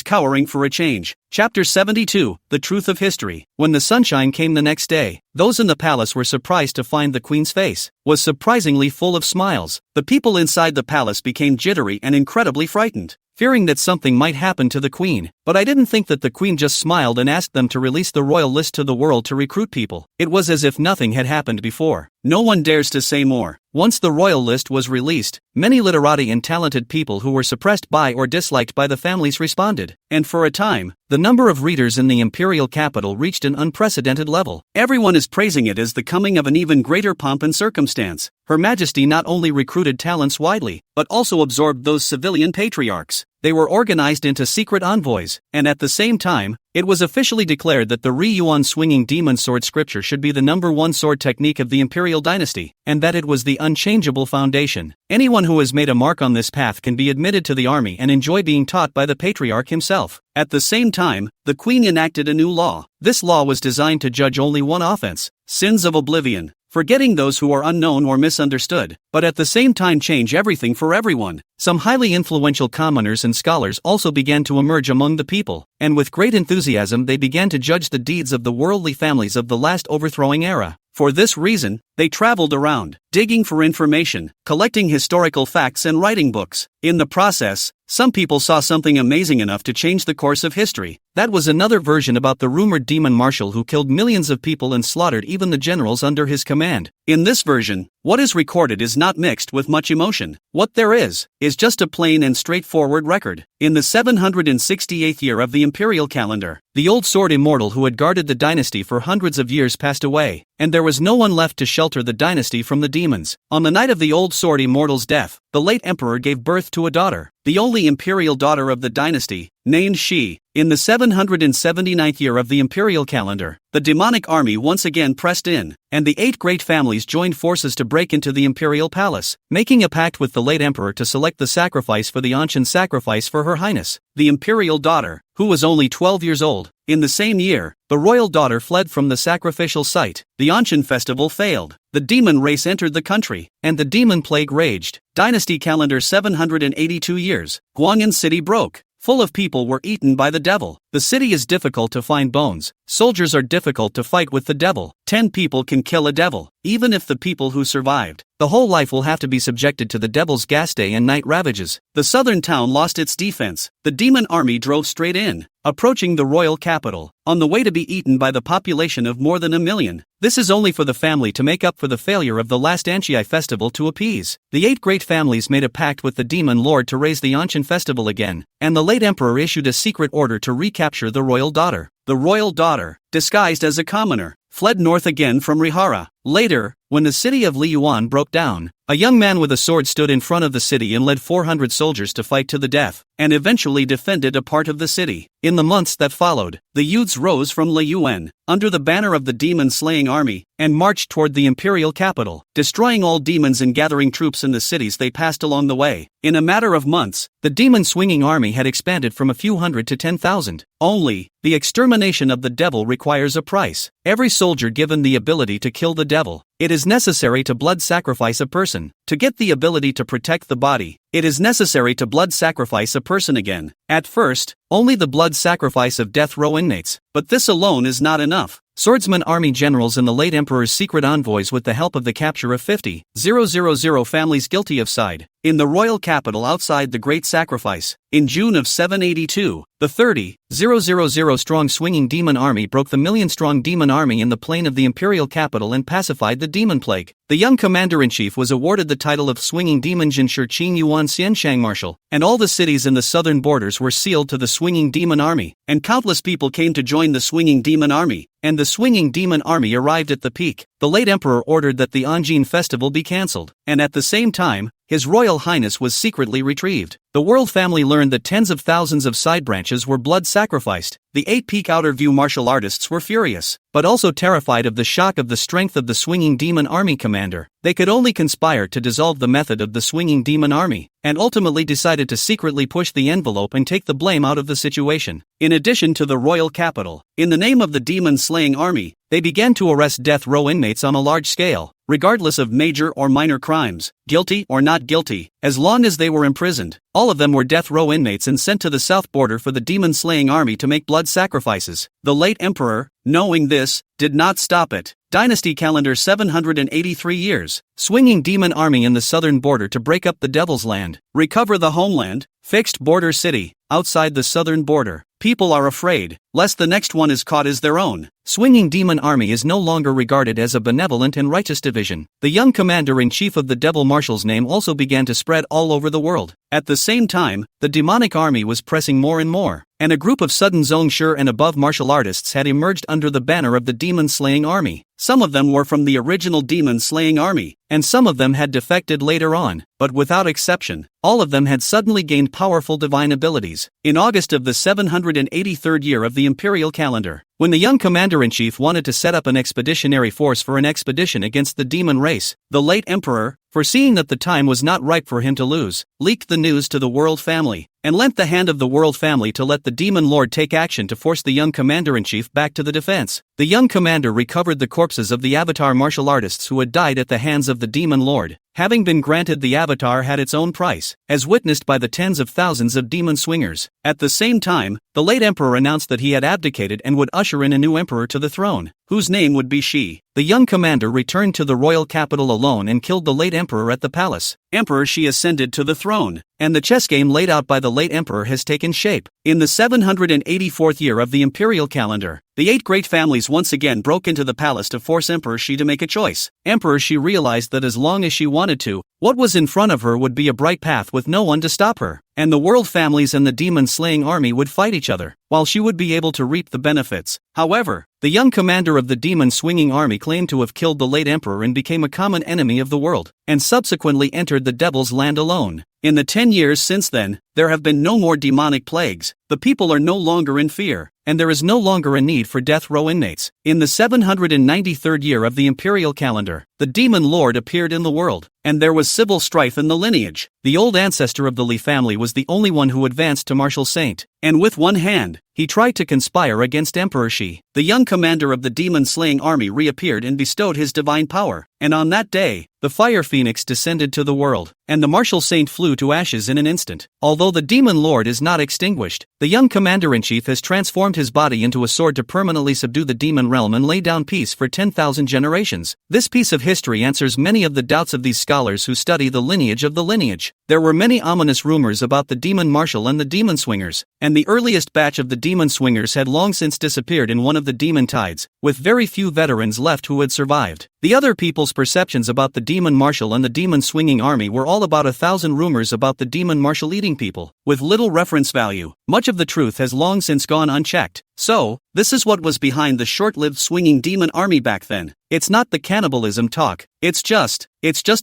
[SPEAKER 1] cowering for a change. Chapter 72, The Truth of History. When the sunshine came the next day, those in the palace were surprised to find the queen's face was surprisingly full of smiles. The people inside the palace became jittery and incredibly frightened, fearing that something might happen to the queen. But I didn't think that the queen just smiled and asked them to release the royal list to the world to recruit people. It was as if nothing had happened before. No one dares to say more. Once the royal list was released, many literati and talented people who were suppressed by or disliked by the families responded, and for a time, the number of readers in the imperial capital reached an unprecedented level. Everyone is praising it as the coming of an even greater pomp and circumstance. Her Majesty not only recruited talents widely, but also absorbed those civilian patriarchs. They were organized into secret envoys, and at the same time, it was officially declared that the Yuan swinging demon sword scripture should be the #1 sword technique of the imperial dynasty, and that it was the unchangeable foundation. Anyone who has made a mark on this path can be admitted to the army and enjoy being taught by the patriarch himself. At the same time, the queen enacted a new law. This law was designed to judge only one offense: sins of oblivion, forgetting those who are unknown or misunderstood, but at the same time change everything for everyone. Some highly influential commoners and scholars also began to emerge among the people, and with great enthusiasm they began to judge the deeds of the worldly families of the last overthrowing era. For this reason, they traveled around, digging for information, collecting historical facts and writing books. In the process, some people saw something amazing enough to change the course of history. That was another version about the rumored demon marshal who killed millions of people and slaughtered even the generals under his command. In this version, what is recorded is not mixed with much emotion. What there is just a plain and straightforward record. In the 768th year of the imperial calendar, the old sword immortal who had guarded the dynasty for hundreds of years passed away, and there was no one left to shelter the dynasty from the demons. On the night of the old sword immortal's death, the late emperor gave birth to a daughter, the only imperial daughter of the dynasty, named Shi. In the 779th year of the imperial calendar, the demonic army once again pressed in, and the 8 great families joined forces to break into the imperial palace, making a pact with the late emperor to select the sacrifice for the Anshan sacrifice for Her Highness, the imperial daughter, who was only 12 years old. In the same year, the royal daughter fled from the sacrificial site, the Anshan festival failed, the demon race entered the country, and the demon plague raged. Dynasty calendar 782 years, Guang'an city broke. Full of people were eaten by the devil. The city is difficult to find bones. Soldiers are difficult to fight with the devil. 10 people can kill a devil, even if the people who survived. The whole life will have to be subjected to the devil's gas day and night ravages. The southern town lost its defense. The demon army drove straight in, approaching the royal capital, on the way to be eaten by the population of more than 1 million. This is only for the family to make up for the failure of the last Anshai festival to appease. The 8 great families made a pact with the demon lord to raise the Anshan festival again, and the late emperor issued a secret order to recapture the royal daughter. The royal daughter, disguised as a commoner, fled north again from Rihara. Later, when the city of Yuan broke down, a young man with a sword stood in front of the city and led 400 soldiers to fight to the death, and eventually defended a part of the city. In the months that followed, the youths rose from Yuan, under the banner of the demon-slaying army, and marched toward the imperial capital, destroying all demons and gathering troops in the cities they passed along the way. In a matter of months, the demon-swinging army had expanded from a few hundred to 10,000. Only, the extermination of the devil requires a price. Every soldier given the ability to kill the devil, it is necessary to blood sacrifice a person. To get the ability to protect the body, it is necessary to blood sacrifice a person again. At first, only the blood sacrifice of death row inmates, but this alone is not enough. Swordsman army generals and the late emperor's secret envoys with the help of the capture of 50,000 families guilty of side, in the royal capital outside the Great Sacrifice. In June of 782, the 30,000 strong swinging demon army broke the million-strong demon army in the plain of the imperial capital and pacified the demon plague. The young commander-in-chief was awarded the title of swinging demon Jinshi Qing Yuan Xianshang Marshal, and all the cities in the southern borders were sealed to the swinging demon army, and countless people came to join the swinging demon army, and the swinging demon army arrived at the peak. The late emperor ordered that the Anjin festival be cancelled, and at the same time, His Royal Highness was secretly retrieved. The world family learned that tens of thousands of side branches were blood sacrificed. The 8 peak outer view martial artists were furious, but also terrified of the shock of the strength of the swinging demon army commander. They could only conspire to dissolve the method of the swinging demon army, and ultimately decided to secretly push the envelope and take the blame out of the situation. In addition to the royal capital, in the name of the demon-slaying army, they began to arrest death row inmates on a large scale, regardless of major or minor crimes, guilty or not guilty, as long as they were imprisoned. All of them were death row inmates and sent to the south border for the demon-slaying army to make blood sacrifices. The late emperor, knowing this, did not stop it. Dynasty calendar 783 years, swinging demon army in the southern border to break up the devil's land, recover the homeland, fixed border city, outside the southern border. People are afraid, lest the next one is caught as their own. Swinging demon army is no longer regarded as a benevolent and righteous division. The young commander-in-chief of the devil marshal's name also began to spread all over the world. At the same time, the demonic army was pressing more and more, and a group of sudden Zhongshi and above martial artists had emerged under the banner of the demon-slaying army. Some of them were from the original demon-slaying army, and some of them had defected later on, but without exception, all of them had suddenly gained powerful divine abilities. In August of the 783rd year of the imperial calendar, when the young commander-in-chief wanted to set up an expeditionary force for an expedition against the demon race, the late emperor, foreseeing that the time was not ripe for him to lose, leaked the news to the world family, and lent the hand of the world family to let the demon lord take action to force the young commander-in-chief back to the defense. The young commander recovered the corpses of the avatar martial artists who had died at the hands of the demon lord. Having been granted, the avatar had its own price, as witnessed by the tens of thousands of demon swingers. At the same time, the late emperor announced that he had abdicated and would usher in a new emperor to the throne, whose name would be Shi. The young commander returned to the royal capital alone and killed the late emperor at the palace. Emperor Shi ascended to the throne, and the chess game laid out by the late emperor has taken shape. In the 784th year of the imperial calendar, the 8 great families once again broke into the palace to force Emperor Shi to make a choice. Emperor Shi realized that as long as she wanted to, what was in front of her would be a bright path with no one to stop her, and the world families and the demon-slaying army would fight each other, while she would be able to reap the benefits. However, the young commander of the demon-swinging army claimed to have killed the late emperor and became a common enemy of the world, and subsequently entered the devil's land alone. In the 10 years since then, there have been no more demonic plagues, the people are no longer in fear, and there is no longer a need for death row inmates. In the 793rd year of the imperial calendar, the demon lord appeared in the world, and there was civil strife in the lineage. The old ancestor of the Li family was the only one who advanced to martial saint, and with one hand, he tried to conspire against Emperor Shi. The young commander of the demon-slaying army reappeared and bestowed his divine power, and on that day, the fire phoenix descended to the world, and the martial saint flew to ashes in an instant. Although the demon lord is not extinguished, the young commander-in-chief has transformed his body into a sword to permanently subdue the demon realm and lay down peace for 10,000 generations. This piece of history answers many of the doubts of these scholars who study the lineage of the lineage. There were many ominous rumors about the demon marshal and the demon swingers, and the earliest batch of the demon swingers had long since disappeared in one of the demon tides, with very few veterans left who had survived. The other people's perceptions about the demon marshal and the demon swinging army were all about 1,000 rumors about the demon marshal eating people, with little reference value. Much of the truth has long since gone unchecked. So, this is what was behind the short-lived swinging demon army back then. It's not the cannibalism talk, it's just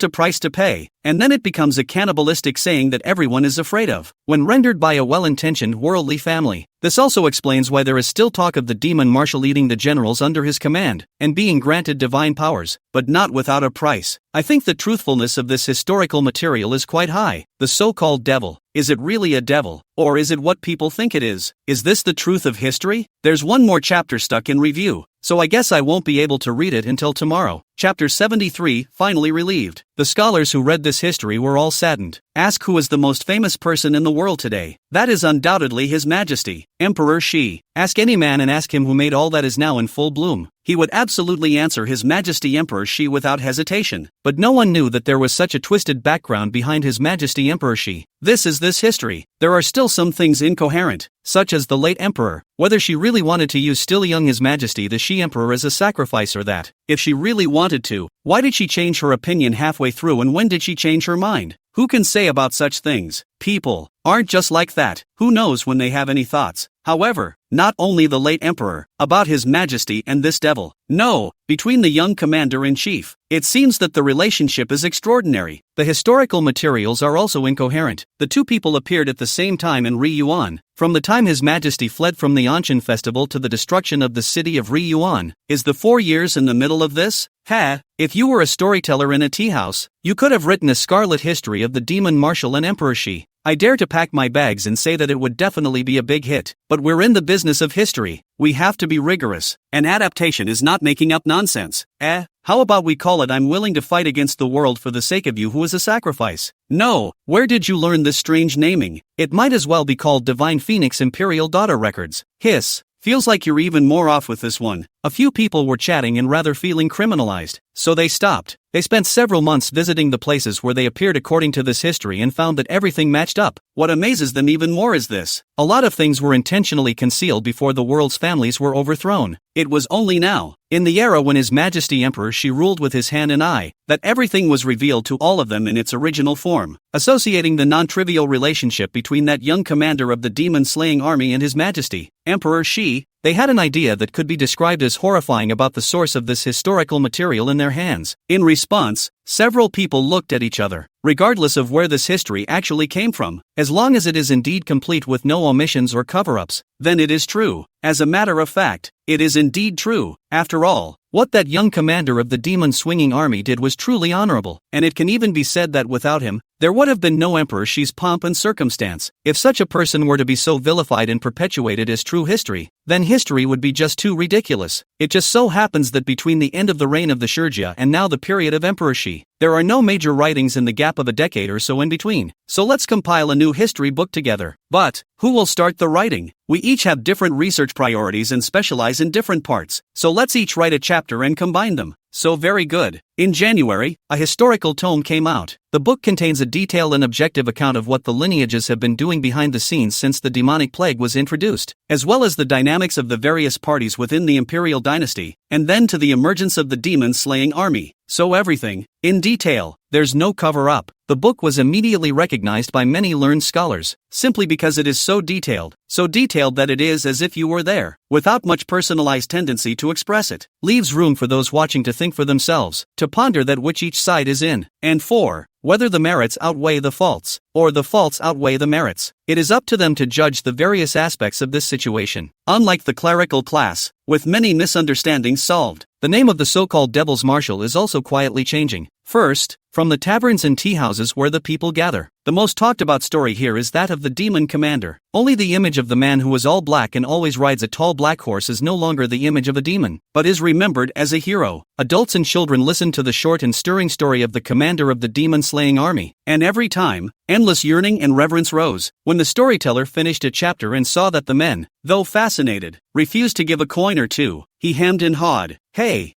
[SPEAKER 1] a price to pay, and then it becomes a cannibalistic saying that everyone is afraid of, when rendered by a well-intentioned worldly family. This also explains why there is still talk of the demon marshal eating the generals under his command, and being granted divine powers, but not without a price. I think the truthfulness of this historical material is quite high. The so-called devil, is it really a devil, or is it what people think it is? Is this the truth of history? There's one more chapter stuck in review, so I guess I won't be able to read it until tomorrow. Chapter 73, finally relieved. The scholars who read this history were all saddened. Ask who is the most famous person in the world today. That is undoubtedly His Majesty, Emperor Shi. Ask any man and ask him who made all that is now in full bloom. He would absolutely answer His Majesty Emperor Shi without hesitation. But no one knew that there was such a twisted background behind His Majesty Emperor Shi. This is this history. There are still some things incoherent, such as the late emperor, whether she really wanted to use still young His Majesty the Shi Emperor as a sacrifice, or that, if she really wanted to, why did she change her opinion halfway through, and when did she change her mind? Who can say about such things? People aren't just like that. Who knows when they have any thoughts? However, not only the late emperor, about His Majesty and this devil. No, between the young commander-in-chief. It seems that the relationship is extraordinary. The historical materials are also incoherent. The two people appeared at the same time in Yuan. From the time His Majesty fled from the Anshan festival to the destruction of the city of Yuan, is the 4 years in the middle of this? If you were a storyteller in a tea house, you could have written a scarlet history of the demon marshal and Emperor Shi. I dare to pack my bags and say that it would definitely be a big hit. But we're in the business of history. We have to be rigorous. An adaptation is not making up nonsense. How about we call it I'm willing to fight against the world for the sake of you who is a sacrifice? No, where did you learn this strange naming? It might as well be called Divine Phoenix Imperial Daughter Records. Hiss. Feels like you're even more off with this one. A few people were chatting and rather feeling criminalized, so they stopped. They spent several months visiting the places where they appeared according to this history and found that everything matched up. What amazes them even more is this. A lot of things were intentionally concealed before the world's families were overthrown. It was only now, in the era when His Majesty Emperor Shi ruled with his hand and eye, that everything was revealed to all of them in its original form, associating the non-trivial relationship between that young commander of the demon-slaying army and His Majesty, Emperor Shi. They had an idea that could be described as horrifying about the source of this historical material in their hands. In response, several people looked at each other. Regardless of where this history actually came from, as long as it is indeed complete with no omissions or cover-ups, then it is true. As a matter of fact, it is indeed true. After all, what that young commander of the demon-swinging army did was truly honorable, and it can even be said that without him, there would have been no Emperor Shi's pomp and circumstance. If such a person were to be so vilified and perpetuated as true history, then history would be just too ridiculous. It just so happens that between the end of the reign of the Shurjia and now the period of Emperor Shi, there are no major writings in the gap of a decade or so in between. So let's compile a new history book together. But, who will start the writing? We each have different research priorities and specialize in different parts, so let's each write a chapter and combine them. So very good. In January, a historical tome came out. The book contains a detailed and objective account of what the lineages have been doing behind the scenes since the demonic plague was introduced, as well as the dynamics of the various parties within the imperial dynasty, and then to the emergence of the demon-slaying army. So everything In detail, there's no cover-up. The book was immediately recognized by many learned scholars, simply because it is so detailed that it is as if you were there, without much personalized tendency to express it. Leaves room for those watching to think for themselves, to ponder that which each side is in, and for whether the merits outweigh the faults, or the faults outweigh the merits. It is up to them to judge the various aspects of this situation. Unlike the clerical class, with many misunderstandings solved, the name of the so-called Devil's Marshal is also quietly changing. First, from the taverns and tea houses where the people gather. The most talked about story here is that of the demon commander. Only the image of the man who is all black and always rides a tall black horse is no longer the image of a demon, but is remembered as a hero. Adults and children listen to the short and stirring story of the commander of the demon-slaying army, and every time, endless yearning and reverence rose. When the storyteller finished a chapter and saw that the men, though fascinated, refused to give a coin or two, he hemmed and hawed. Hey,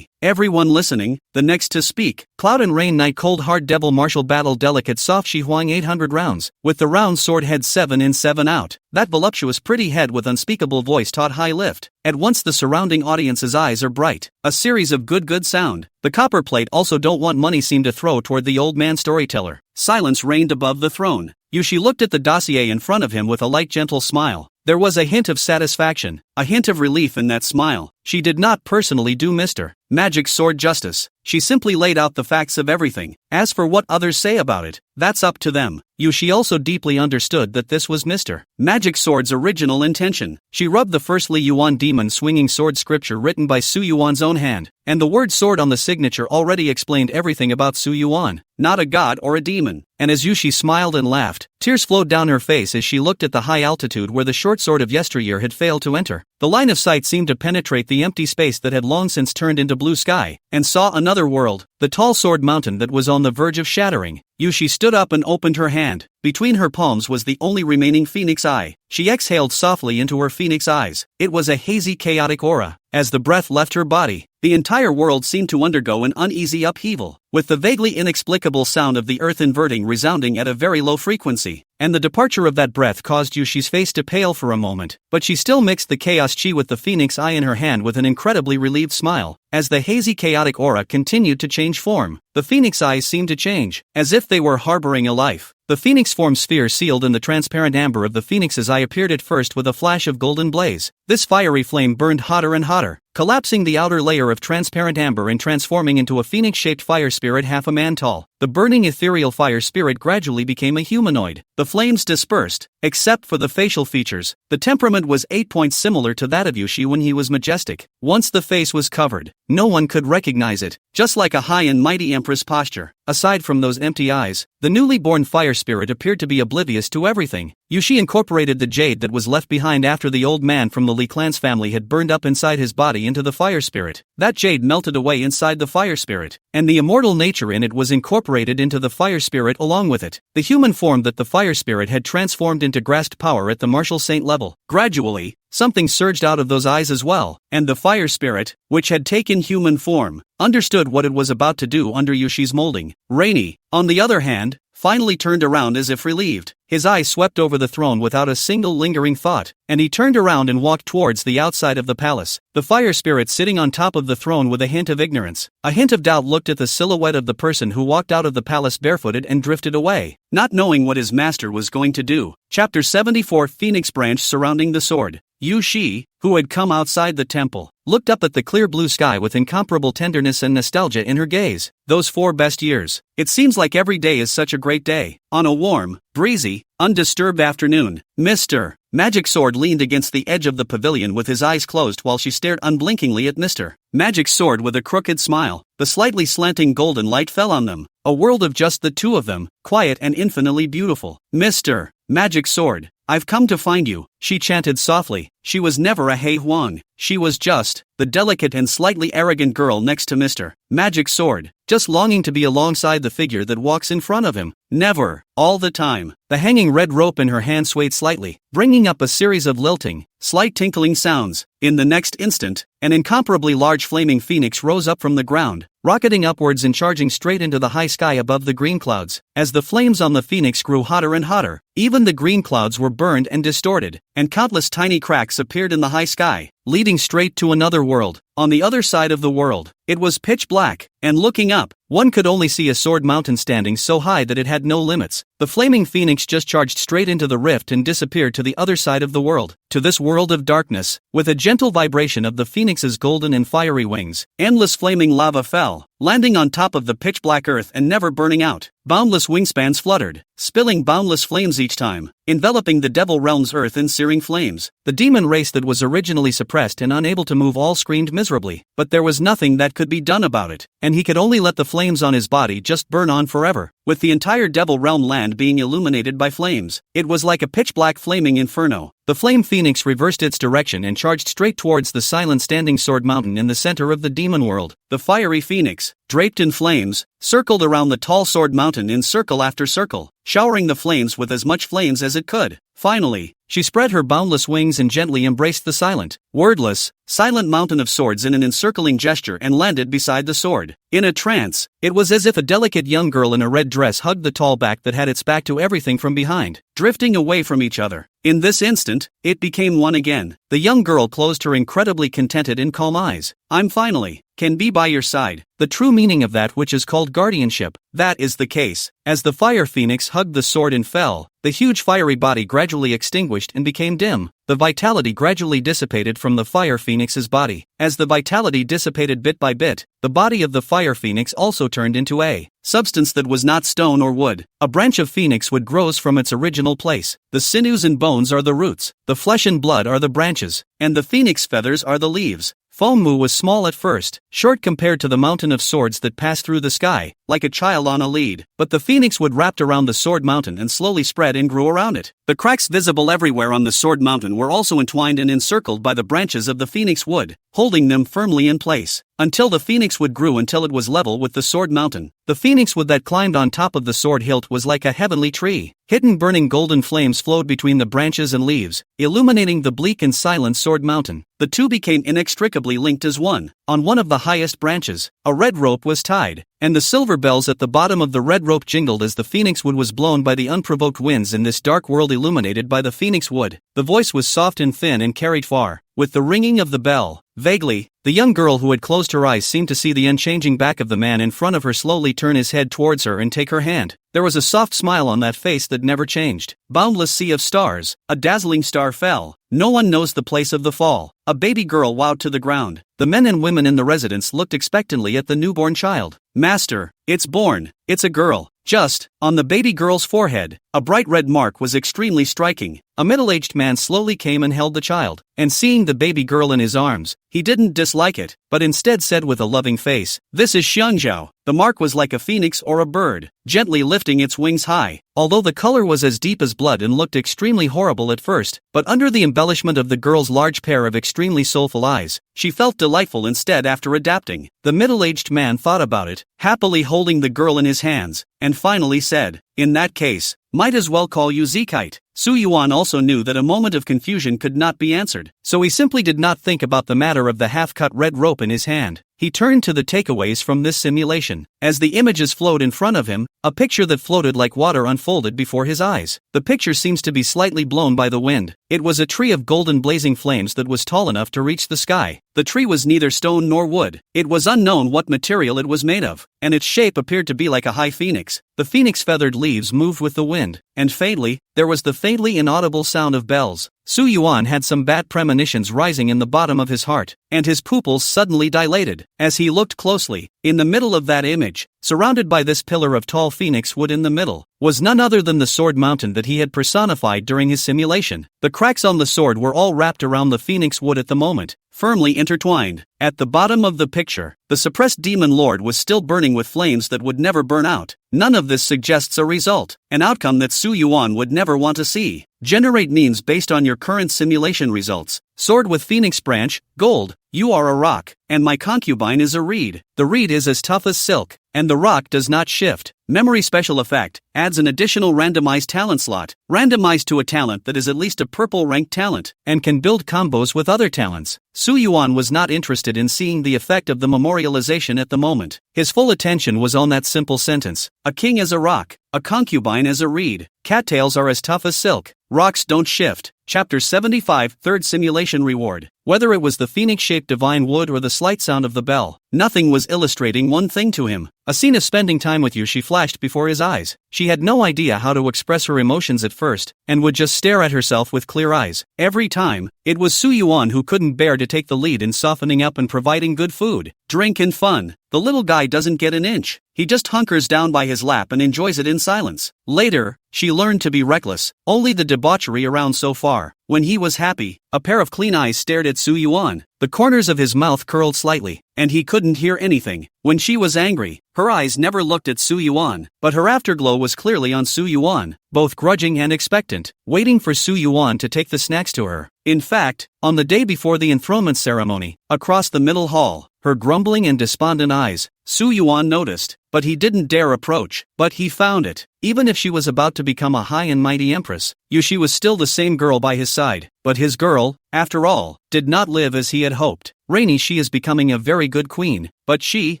[SPEAKER 1] everyone listening, the next to speak. Cloud and Rain Night Cold Hard Devil Martial Battle Delicate Soft Shi Huang 800 rounds, with the round sword head 7 in 7 out. That voluptuous pretty head with unspeakable voice taught high lift. At once the surrounding audience's eyes are bright. A series of good sound. The copper plate also don't want money seemed to throw toward the old man storyteller. Silence reigned above the throne. Yushi looked at the dossier in front of him with a light gentle smile. There was a hint of satisfaction, a hint of relief in that smile. She did not personally do Mr. Magic's sword justice. She simply laid out the facts of everything. As for what others say about it, that's up to them. Yushi also deeply understood that this was Mr. Magic's sword's original intention. She rubbed the firstly Yuan demon swinging sword scripture written by Su Yuan's own hand, and the word sword on the signature already explained everything about Su Yuan. Not a god or a demon. And as Yushi smiled and laughed, tears flowed down her face as she looked at the high altitude where the short sword of yesteryear had failed to enter. The line of sight seemed to penetrate the empty space that had long since turned into blue sky, and saw another world, the tall sword mountain that was on the verge of shattering. Yushi stood up and opened her hand. Between her palms was the only remaining phoenix eye. She exhaled softly into her phoenix eyes. It was a hazy chaotic aura. As the breath left her body, the entire world seemed to undergo an uneasy upheaval, with the vaguely inexplicable sound of the earth inverting resounding at a very low frequency. And the departure of that breath caused Yushi's face to pale for a moment, but she still mixed the chaos chi with the phoenix eye in her hand with an incredibly relieved smile. As the hazy chaotic aura continued to change form, the phoenix eyes seemed to change, as if they were harboring a life. The phoenix form sphere sealed in the transparent amber of the phoenix's eye appeared at first with a flash of golden blaze. This fiery flame burned hotter and hotter, collapsing the outer layer of transparent amber and transforming into a phoenix-shaped fire spirit half a man tall. The burning ethereal fire spirit gradually became a humanoid. The flames dispersed, except for the facial features. The temperament was 8 points similar to that of Yushi when he was majestic. Once the face was covered, no one could recognize it, just like a high and mighty empress posture. Aside from those empty eyes, the newly born fire spirit appeared to be oblivious to everything. Yushi incorporated the jade that was left behind after the old man from the Li clan's family had burned up inside his body into the fire spirit. That jade melted away inside the fire spirit, and the immortal nature in it was incorporated into the fire spirit along with it. The human form that the fire spirit had transformed into grasped power at the martial saint level. Gradually, something surged out of those eyes as well, and the fire spirit, which had taken human form, understood what it was about to do under Yushi's molding. Rainy, on the other hand, finally turned around as if relieved. His eyes swept over the throne without a single lingering thought, and he turned around and walked towards the outside of the palace. The fire spirit sitting on top of the throne with a hint of ignorance, a hint of doubt looked at the silhouette of the person who walked out of the palace barefooted and drifted away, not knowing what his master was going to do. Chapter 74 Phoenix Branch Surrounding the Sword. Yu Shi, who had come outside the temple, looked up at the clear blue sky with incomparable tenderness and nostalgia in her gaze. Those 4 best years. It seems like every day is such a great day. On a warm, breezy, undisturbed afternoon, Mr. Magic Sword leaned against the edge of the pavilion with his eyes closed while she stared unblinkingly at Mr. Magic Sword with a crooked smile. The slightly slanting golden light fell on them. A world of just the two of them, quiet and infinitely beautiful. Mr. Magic Sword, I've come to find you, she chanted softly. She was never a Hei Huang. She was just the delicate and slightly arrogant girl next to Mr. Magic Sword, just longing to be alongside the figure that walks in front of him. Never, all the time. The hanging red rope in her hand swayed slightly, bringing up a series of lilting, slight tinkling sounds. In the next instant, an incomparably large flaming phoenix rose up from the ground, rocketing upwards and charging straight into the high sky above the green clouds. As the flames on the phoenix grew hotter and hotter, even the green clouds were burned and distorted, and countless tiny cracks appeared in the high sky. leading straight to another world. On the other side of the world, it was pitch black, and looking up, one could only see a sword mountain standing so high that it had no limits. The flaming phoenix just charged straight into the rift and disappeared to the other side of the world, to this world of darkness. With a gentle vibration of the phoenix's golden and fiery wings, endless flaming lava fell, landing on top of the pitch-black earth and never burning out. Boundless wingspans fluttered, spilling boundless flames each time, enveloping the devil realm's earth in searing flames. The demon race that was originally suppressed and unable to move all screamed miserably, but there was nothing that could be done about it, and he could only let the flames on his body just burn on forever. With the entire devil realm land being illuminated by flames, it was like a pitch-black flaming inferno. The flame phoenix reversed its direction and charged straight towards the silent standing sword mountain in the center of the demon world. The fiery phoenix, draped in flames, circled around the tall sword mountain in circle after circle, showering the flames with as much flames as it could. Finally, she spread her boundless wings and gently embraced the silent, wordless, silent mountain of swords in an encircling gesture and landed beside the sword. In a trance, it was as if a delicate young girl in a red dress hugged the tall back that had its back to everything from behind, drifting away from each other. In this instant, it became one again. The young girl closed her incredibly contented and calm eyes. "I'm finally, can be by your side." The true meaning of that which is called guardianship. That is the case. As the fire phoenix hugged the sword and fell, the huge fiery body gradually extinguished and became dim. The vitality gradually dissipated from the fire phoenix's body. As the vitality dissipated bit by bit, the body of the fire phoenix also turned into a substance that was not stone or wood. A branch of phoenix wood grows from its original place. The sinews and bones are the roots, the flesh and blood are the branches, and the phoenix feathers are the leaves. Mu was small at first, short compared to the mountain of swords that passed through the sky, like a child on a lead, but the phoenix wood wrapped around the sword mountain and slowly spread and grew around it. The cracks visible everywhere on the sword mountain were also entwined and encircled by the branches of the phoenix wood, holding them firmly in place, until the phoenix wood grew until it was level with the sword mountain. The phoenix wood that climbed on top of the sword hilt was like a heavenly tree. Hidden burning golden flames flowed between the branches and leaves, illuminating the bleak and silent sword mountain. The two became inextricably linked as one. On one of the highest branches, a red rope was tied, and the silver bells at the bottom of the red rope jingled as the phoenix wood was blown by the unprovoked winds in this dark world illuminated by the phoenix wood. The voice was soft and thin and carried far, with the ringing of the bell. Vaguely, the young girl who had closed her eyes seemed to see the unchanging back of the man in front of her slowly turn his head towards her and take her hand. There was a soft smile on that face that never changed. Boundless sea of stars, a dazzling star fell. No one knows the place of the fall. A baby girl wowed to the ground. The men and women in the residence looked expectantly at the newborn child. "Master, it's born. It's a girl." Just, on the baby girl's forehead, a bright red mark was extremely striking. A middle-aged man slowly came and held the child, and seeing the baby girl in his arms, he didn't dislike it, but instead said with a loving face, "This is Xiangzhou." The mark was like a phoenix or a bird, gently lifting its wings high. Although the color was as deep as blood and looked extremely horrible at first, but under the embellishment of the girl's large pair of extremely soulful eyes, she felt delightful instead after adapting. The middle-aged man thought about it, happily holding the girl in his hands, and finally said, "In that case, might as well call you Zekite." Yuan also knew that a moment of confusion could not be answered, so he simply did not think about the matter of the half-cut red rope in his hand. He turned to the takeaways from this simulation. As the images flowed in front of him, a picture that floated like water unfolded before his eyes. The picture seems to be slightly blown by the wind. It was a tree of golden blazing flames that was tall enough to reach the sky. The tree was neither stone nor wood. It was unknown what material it was made of, and its shape appeared to be like a high phoenix. The phoenix-feathered leaves moved with the wind, and faintly, there was the faintly inaudible sound of bells. Yuan had some bad premonitions rising in the bottom of his heart, and his pupils suddenly dilated. As he looked closely, in the middle of that image, surrounded by this pillar of tall phoenix wood in the middle, was none other than the sword mountain that he had personified during his simulation. The cracks on the sword were all wrapped around the phoenix wood at the moment, firmly intertwined. At the bottom of the picture, the suppressed demon lord was still burning with flames that would never burn out. None of this suggests a result, an outcome that Yuan would never want to see. Generate means based on your current simulation results. Sword with phoenix branch, gold. You are a rock, and my concubine is a reed. The reed is as tough as silk, and the rock does not shift. Memory special effect, adds an additional randomized talent slot, randomized to a talent that is at least a purple ranked talent, and can build combos with other talents. Yuan was not interested in seeing the effect of the memorialization at the moment. His full attention was on that simple sentence. A king is a rock, a concubine is a reed, cattails are as tough as silk, rocks don't shift. Chapter 75, Third Simulation Reward. Whether it was the phoenix-shaped divine wood or the slight sound of the bell, nothing was illustrating one thing to him. A scene of spending time with Yushi flashed before his eyes. She had no idea how to express her emotions at first, and would just stare at herself with clear eyes. Every time, it was Yuan who couldn't bear to take the lead in softening up and providing good food, drink and fun. The little guy doesn't get an inch. He just hunkers down by his lap and enjoys it in silence. Later, she learned to be reckless, only the debauchery around so far. When he was happy, a pair of clean eyes stared at Yuan. The corners of his mouth curled slightly, and he couldn't hear anything. When she was angry, her eyes never looked at Yuan, but her afterglow was clearly on Yuan, both grudging and expectant, waiting for Yuan to take the snacks to her. In fact, on the day before the enthronement ceremony, across the middle hall, her grumbling and despondent eyes, Yuan noticed, but he didn't dare approach. But he found it. Even if she was about to become a high and mighty empress, Yushi was still the same girl by his side. But his girl, after all, did not live as he had hoped. Rainy, she is becoming a very good queen, but she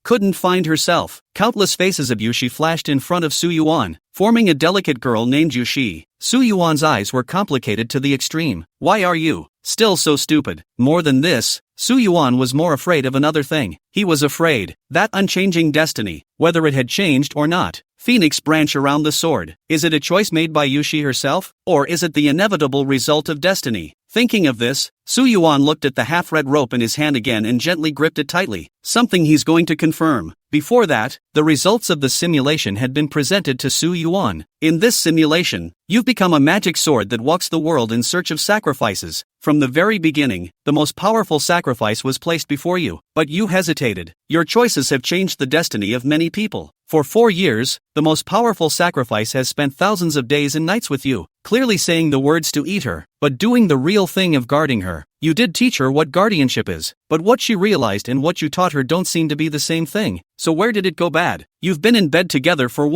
[SPEAKER 1] couldn't find herself. Countless faces of Yushi flashed in front of Yuan, forming a delicate girl named Yushi. Yuan's eyes were complicated to the extreme. Why are you still so stupid? More than this, Yuan was more afraid of another thing. He was afraid that unchanging destiny, whether it had changed or not. Phoenix branch around the sword. Is it a choice made by Yushi herself, or is it the inevitable result of destiny? Thinking of this, Yuan looked at the half-red rope in his hand again and gently gripped it tightly. Something he's going to confirm. Before that, the results of the simulation had been presented to Yuan. In this simulation, you've become a magic sword that walks the world in search of sacrifices. From the very beginning, the most powerful sacrifice was placed before you, but you hesitated. Your choices have changed the destiny of many people. For 4 years, the most powerful sacrifice has spent thousands of days and nights with you, clearly saying the words to eat her, but doing the real thing of guarding her. You did teach her what guardianship is, but what she realized and what you taught her don't seem to be the same thing. So where did it go bad? You've been in bed together for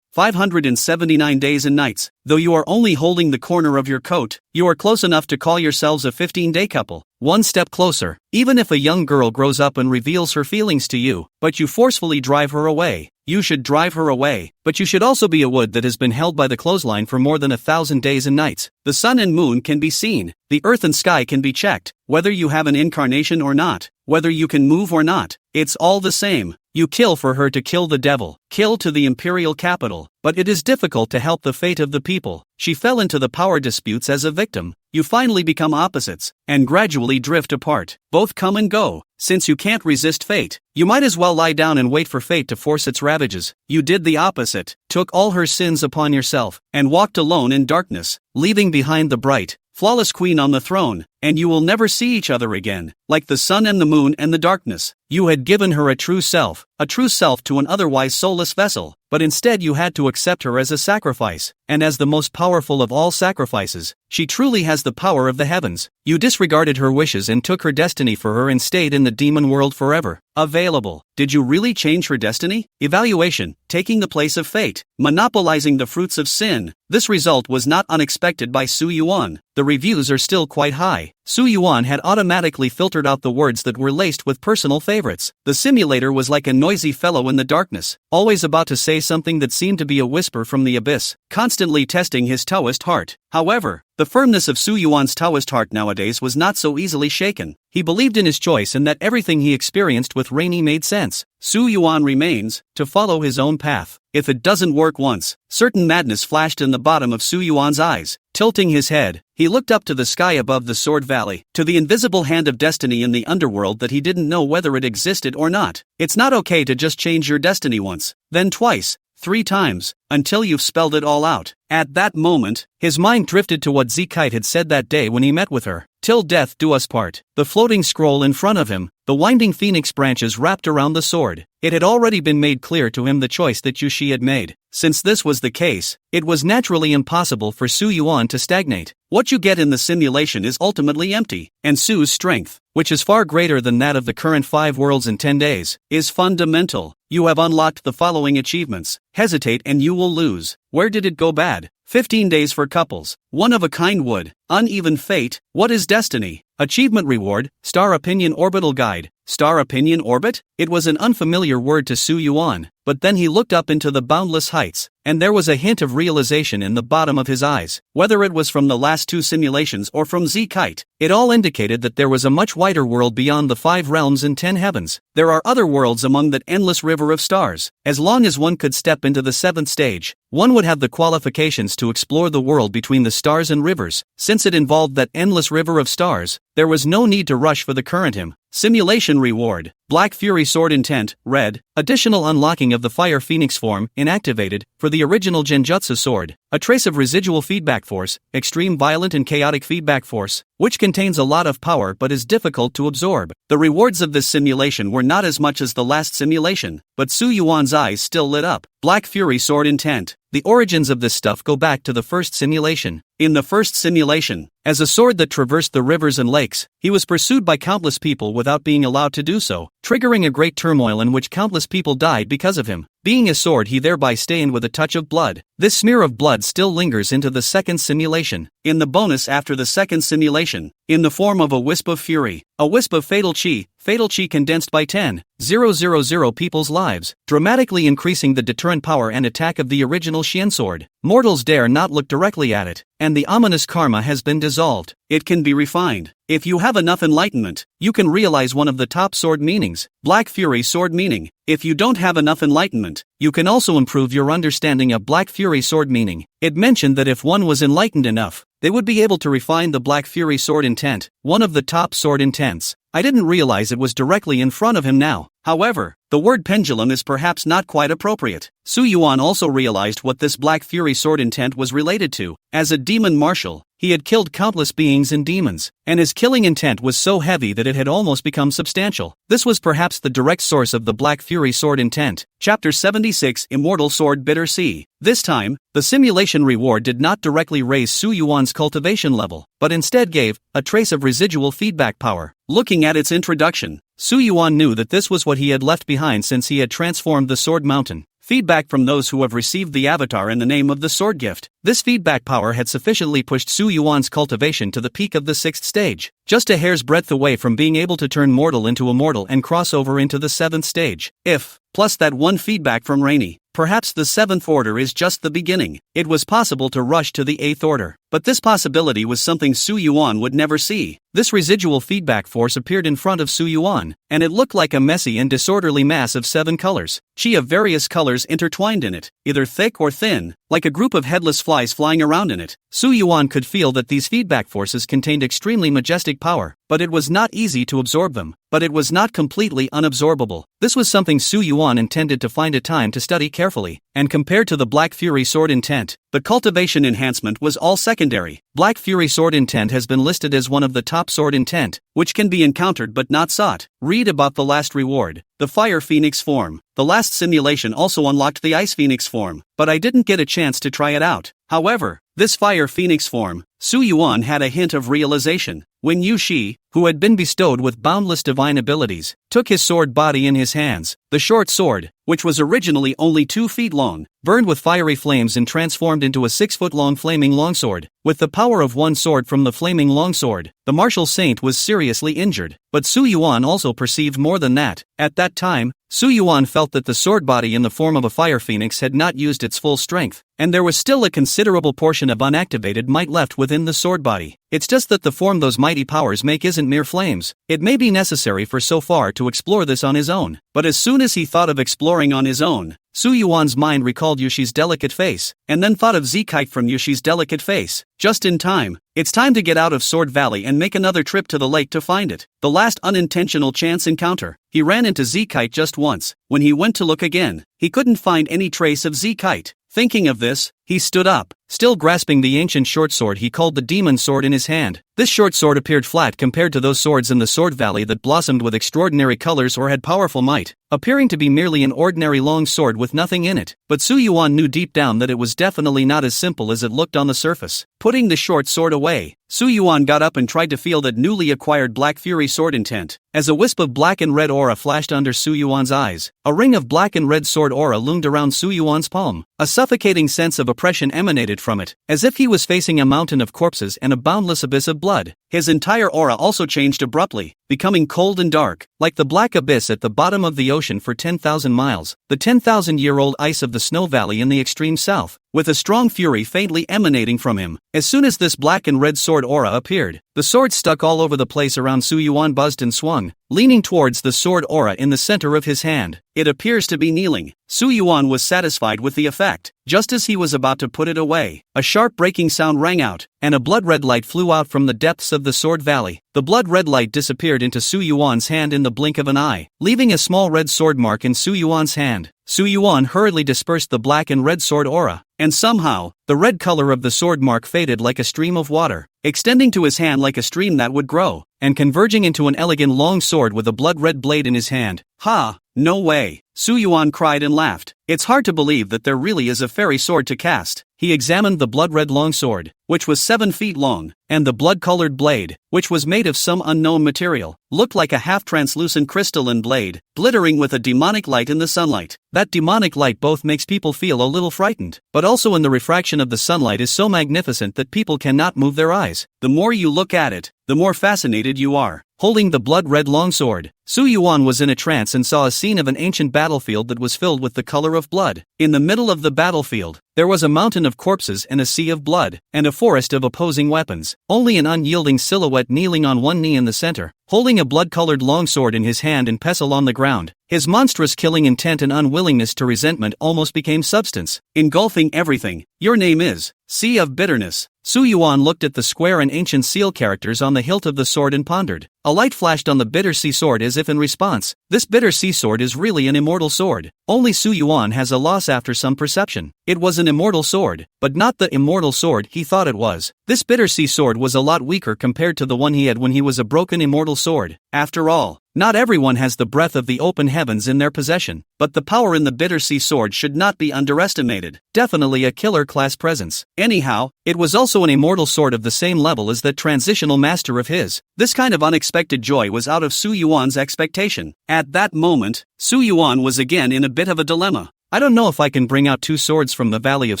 [SPEAKER 1] 579 days and nights. Though you are only holding the corner of your coat, you are close enough to call yourselves a 15-day couple. One step closer. Even if a young girl grows up and reveals her feelings to you, but you forcefully drive her away. You should drive her away, but you should also be a wood that has been held by the clothesline for more than 1,000 days and nights. The sun and moon can be seen. The earth and sky can be checked. Whether you have an incarnation or not, whether you can move or not, it's all the same. You kill for her to kill the devil, kill to the imperial capital, but it is difficult to help the fate of the people. She fell into the power disputes as a victim. You finally become opposites, and gradually drift apart. Both come and go. Since you can't resist fate, you might as well lie down and wait for fate to force its ravages. You did the opposite, took all her sins upon yourself, and walked alone in darkness, leaving behind the bright, flawless queen on the throne, and you will never see each other again. Like the sun and the moon and the darkness, you had given her a true self to an otherwise soulless vessel, but instead you had to accept her as a sacrifice, and as the most powerful of all sacrifices, she truly has the power of the heavens. You disregarded her wishes and took her destiny for her and stayed in the demon world forever. Available. Did you really change her destiny? Evaluation. Taking the place of fate. Monopolizing the fruits of sin. This result was not unexpected by Yuan. The reviews are still quite high. Yuan had automatically filtered out the words that were laced with personal favorites. The simulator was like a noisy fellow in the darkness, always about to say something that seemed to be a whisper from the abyss, constantly testing his Taoist heart. However, the firmness of Yuan's Taoist heart nowadays was not so easily shaken. He believed in his choice and that everything he experienced with Rainy made sense. Yuan remains to follow his own path. If it doesn't work once, certain madness flashed in the bottom of Yuan's eyes. Tilting his head, he looked up to the sky above the Sword Valley, to the invisible hand of destiny in the underworld that he didn't know whether it existed or not. It's not okay to just change your destiny once, then twice, 3 times, until you've spelled it all out. At that moment, his mind drifted to what Zekite had said that day when he met with her. Till death do us part. The floating scroll in front of him, the winding phoenix branches wrapped around the sword. It had already been made clear to him the choice that Yushi had made. Since this was the case, it was naturally impossible for Yuan to stagnate. What you get in the simulation is ultimately empty, and Su's strength, which is far greater than that of the current 5 worlds in 10 days, is fundamental. You have unlocked the following achievements. Hesitate and you will lose. Where did it go bad? 15 days for couples. One-of-a-kind wood. Uneven fate. What is destiny? Achievement reward. Star Opinion Orbital Guide. Star Opinion Orbit? It was an unfamiliar word to Yuan, but then he looked up into the boundless heights, and there was a hint of realization in the bottom of his eyes. Whether it was from the last two simulations or from Z-Kite, it all indicated that there was a much wider world beyond the 5 realms and 10 heavens. There are other worlds among that endless river of stars. As long as one could step into the 7th stage, one would have the qualifications to explore the world between the stars and rivers. Since it involved that endless river of stars, there was no need to rush for the current him. Simulation reward: Black Fury Sword Intent, red, additional unlocking of the Fire Phoenix form, inactivated, for the original Genjutsu sword, a trace of residual feedback force, extreme violent and chaotic feedback force, which contains a lot of power but is difficult to absorb. The rewards of this simulation were not as much as the last simulation, but Su Yuan's eyes still lit up. Black Fury Sword Intent. The origins of this stuff go back to the first simulation. In the first simulation, as a sword that traversed the rivers and lakes, he was pursued by countless people without being allowed to do so, triggering a great turmoil in which countless people died because of him. Being a sword, he thereby stained with a touch of blood. This smear of blood still lingers into the second simulation. In the bonus after the second simulation, in the form of a wisp of fury, a wisp of fatal chi condensed by 10,000 people's lives, dramatically increasing the deterrent power and attack of the original Xian sword. Mortals dare not look directly at it, and the ominous karma has been dissolved. It can be refined. If you have enough enlightenment, you can realize one of the top sword meanings, Black Fury sword meaning. If you don't have enough enlightenment, you can also improve your understanding of Black Fury sword meaning. It mentioned that if one was enlightened enough, they would be able to refine the Black Fury sword intent, one of the top sword intents. I didn't realize it was directly in front of him now. However, the word pendulum is perhaps not quite appropriate. Su Yuan also realized what this Black Fury sword intent was related to. As a demon marshal, he had killed countless beings and demons, and his killing intent was so heavy that it had almost become substantial. This was perhaps the direct source of the Black Fury sword intent. Chapter 76 Immortal Sword Bitter Sea. This time, the simulation reward did not directly raise Su Yuan's cultivation level, but instead gave a trace of residual feedback power. Looking at its introduction, Su Yuan knew that this was what he had left behind since he had transformed the Sword Mountain. Feedback from those who have received the avatar in the name of the sword gift. This feedback power had sufficiently pushed Su Yuan's cultivation to the peak of the 6th stage, just a hair's breadth away from being able to turn mortal into immortal and cross over into the 7th stage. If, plus that one feedback from Rainy, perhaps the 7th order is just the beginning. It was possible to rush to the 8th order, but this possibility was something Su Yuan would never see. This residual feedback force appeared in front of Su Yuan, and it looked like a messy and disorderly mass of 7 colors, chi of various colors intertwined in it, either thick or thin, like a group of headless flies flying around in it. Su Yuan could feel that these feedback forces contained extremely majestic power, but it was not easy to absorb them. But it was not completely unabsorbable. This was something Su Yuan intended to find a time to study carefully, and compared to the Black Fury sword intent, the cultivation enhancement was all secondary. Black Fury sword intent has been listed as one of the top sword intent, which can be encountered but not sought. Read about the last reward, the Fire Phoenix form. The last simulation also unlocked the Ice Phoenix form, but I didn't get a chance to try it out. However, this Fire Phoenix form, Su Yuan had a hint of realization. When Yu Shi, who had been bestowed with boundless divine abilities, took his sword body in his hands, the short sword, which was originally only 2 feet long, burned with fiery flames and transformed into a 6-foot-long flaming longsword. With the power of one sword from the flaming longsword, the martial saint was seriously injured. But Su Yuan also perceived more than that. At that time, Su Yuan felt that the sword body in the form of a fire phoenix had not used its full strength, and there was still a considerable portion of unactivated might left within the sword body. It's just that the form those mighty powers make isn't mere flames. It may be necessary for so far to explore this on his own, but as soon as he thought of exploring on his own, Su Yuan's mind recalled Yushi's delicate face, and then thought of Z-Kite from Yushi's delicate face. Just in time. It's time to get out of Sword Valley and make another trip to the lake to find it. The last unintentional chance encounter. He ran into Z-Kite just once. When he went to look again, he couldn't find any trace of Z-Kite. Thinking of this, he stood up, still grasping the ancient short sword he called the demon sword in his hand. This short sword appeared flat compared to those swords in the Sword Valley that blossomed with extraordinary colors or had powerful might, appearing to be merely an ordinary long sword with nothing in it. But Su Yuan knew deep down that it was definitely not as simple as it looked on the surface. Putting the short sword away, Su Yuan got up and tried to feel that newly acquired Black Fury sword intent. As a wisp of black and red aura flashed under Su Yuan's eyes, a ring of black and red sword aura loomed around Su Yuan's palm. A suffocating sense of oppression emanated from it, as if he was facing a mountain of corpses and a boundless abyss of blood. His entire aura also changed abruptly, becoming cold and dark, like the black abyss at the bottom of the ocean for 10,000 miles, the 10,000-year-old ice of the snow valley in the extreme south, with a strong fury faintly emanating from him. As soon as this black and red sword aura appeared, the swords stuck all over the place around Su Yuan buzzed and swung, leaning towards the sword aura in the center of his hand. It appears to be kneeling. Su Yuan was satisfied with the effect. Just as he was about to put it away, a sharp breaking sound rang out, and a blood-red light flew out from the depths of the sword valley. The blood-red light disappeared into Su Yuan's hand in the blink of an eye, leaving a small red sword mark in Su Yuan's hand. Su Yuan hurriedly dispersed the black and red sword aura, and somehow, the red color of the sword mark faded like a stream of water, extending to his hand like a stream that would grow, and converging into an elegant long sword with a blood-red blade in his hand. Ha! No way! Su Yuan cried and laughed. It's hard to believe that there really is a fairy sword to cast. He examined the blood-red longsword, which was 7 feet long, and the blood-colored blade, which was made of some unknown material, looked like a half-translucent crystalline blade, glittering with a demonic light in the sunlight. That demonic light both makes people feel a little frightened, but also in the refraction of the sunlight is so magnificent that people cannot move their eyes. The more you look at it, the more fascinated you are. Holding the blood-red longsword, Su Yuan was in a trance and saw a scene of an ancient battlefield that was filled with the color of blood. In the middle of the battlefield, there was a mountain of corpses and a sea of blood, and a forest of opposing weapons. Only an unyielding silhouette kneeling on one knee in the center, holding a blood-colored longsword in his hand and pestle on the ground. His monstrous killing intent and unwillingness to resentment almost became substance, engulfing everything. Your name is Sea of Bitterness. Su Yuan looked at the square and ancient seal characters on the hilt of the sword and pondered. A light flashed on the bitter sea sword as if in response. This bitter sea sword is really an immortal sword. Only Su Yuan has a loss after some perception. It was an immortal sword, but not the immortal sword he thought it was. This bitter sea sword was a lot weaker compared to the one he had when he was a broken immortal sword. After all, not everyone has the breath of the open heavens in their possession, but the power in the bitter sea sword should not be underestimated. Definitely a killer class presence. Anyhow, it was also an immortal sword of the same level as that transitional master of his. This kind of unexpected joy was out of Su Yuan's expectation. At that moment, Su Yuan was again in a bit of a dilemma. I don't know if I can bring out 2 swords from the Valley of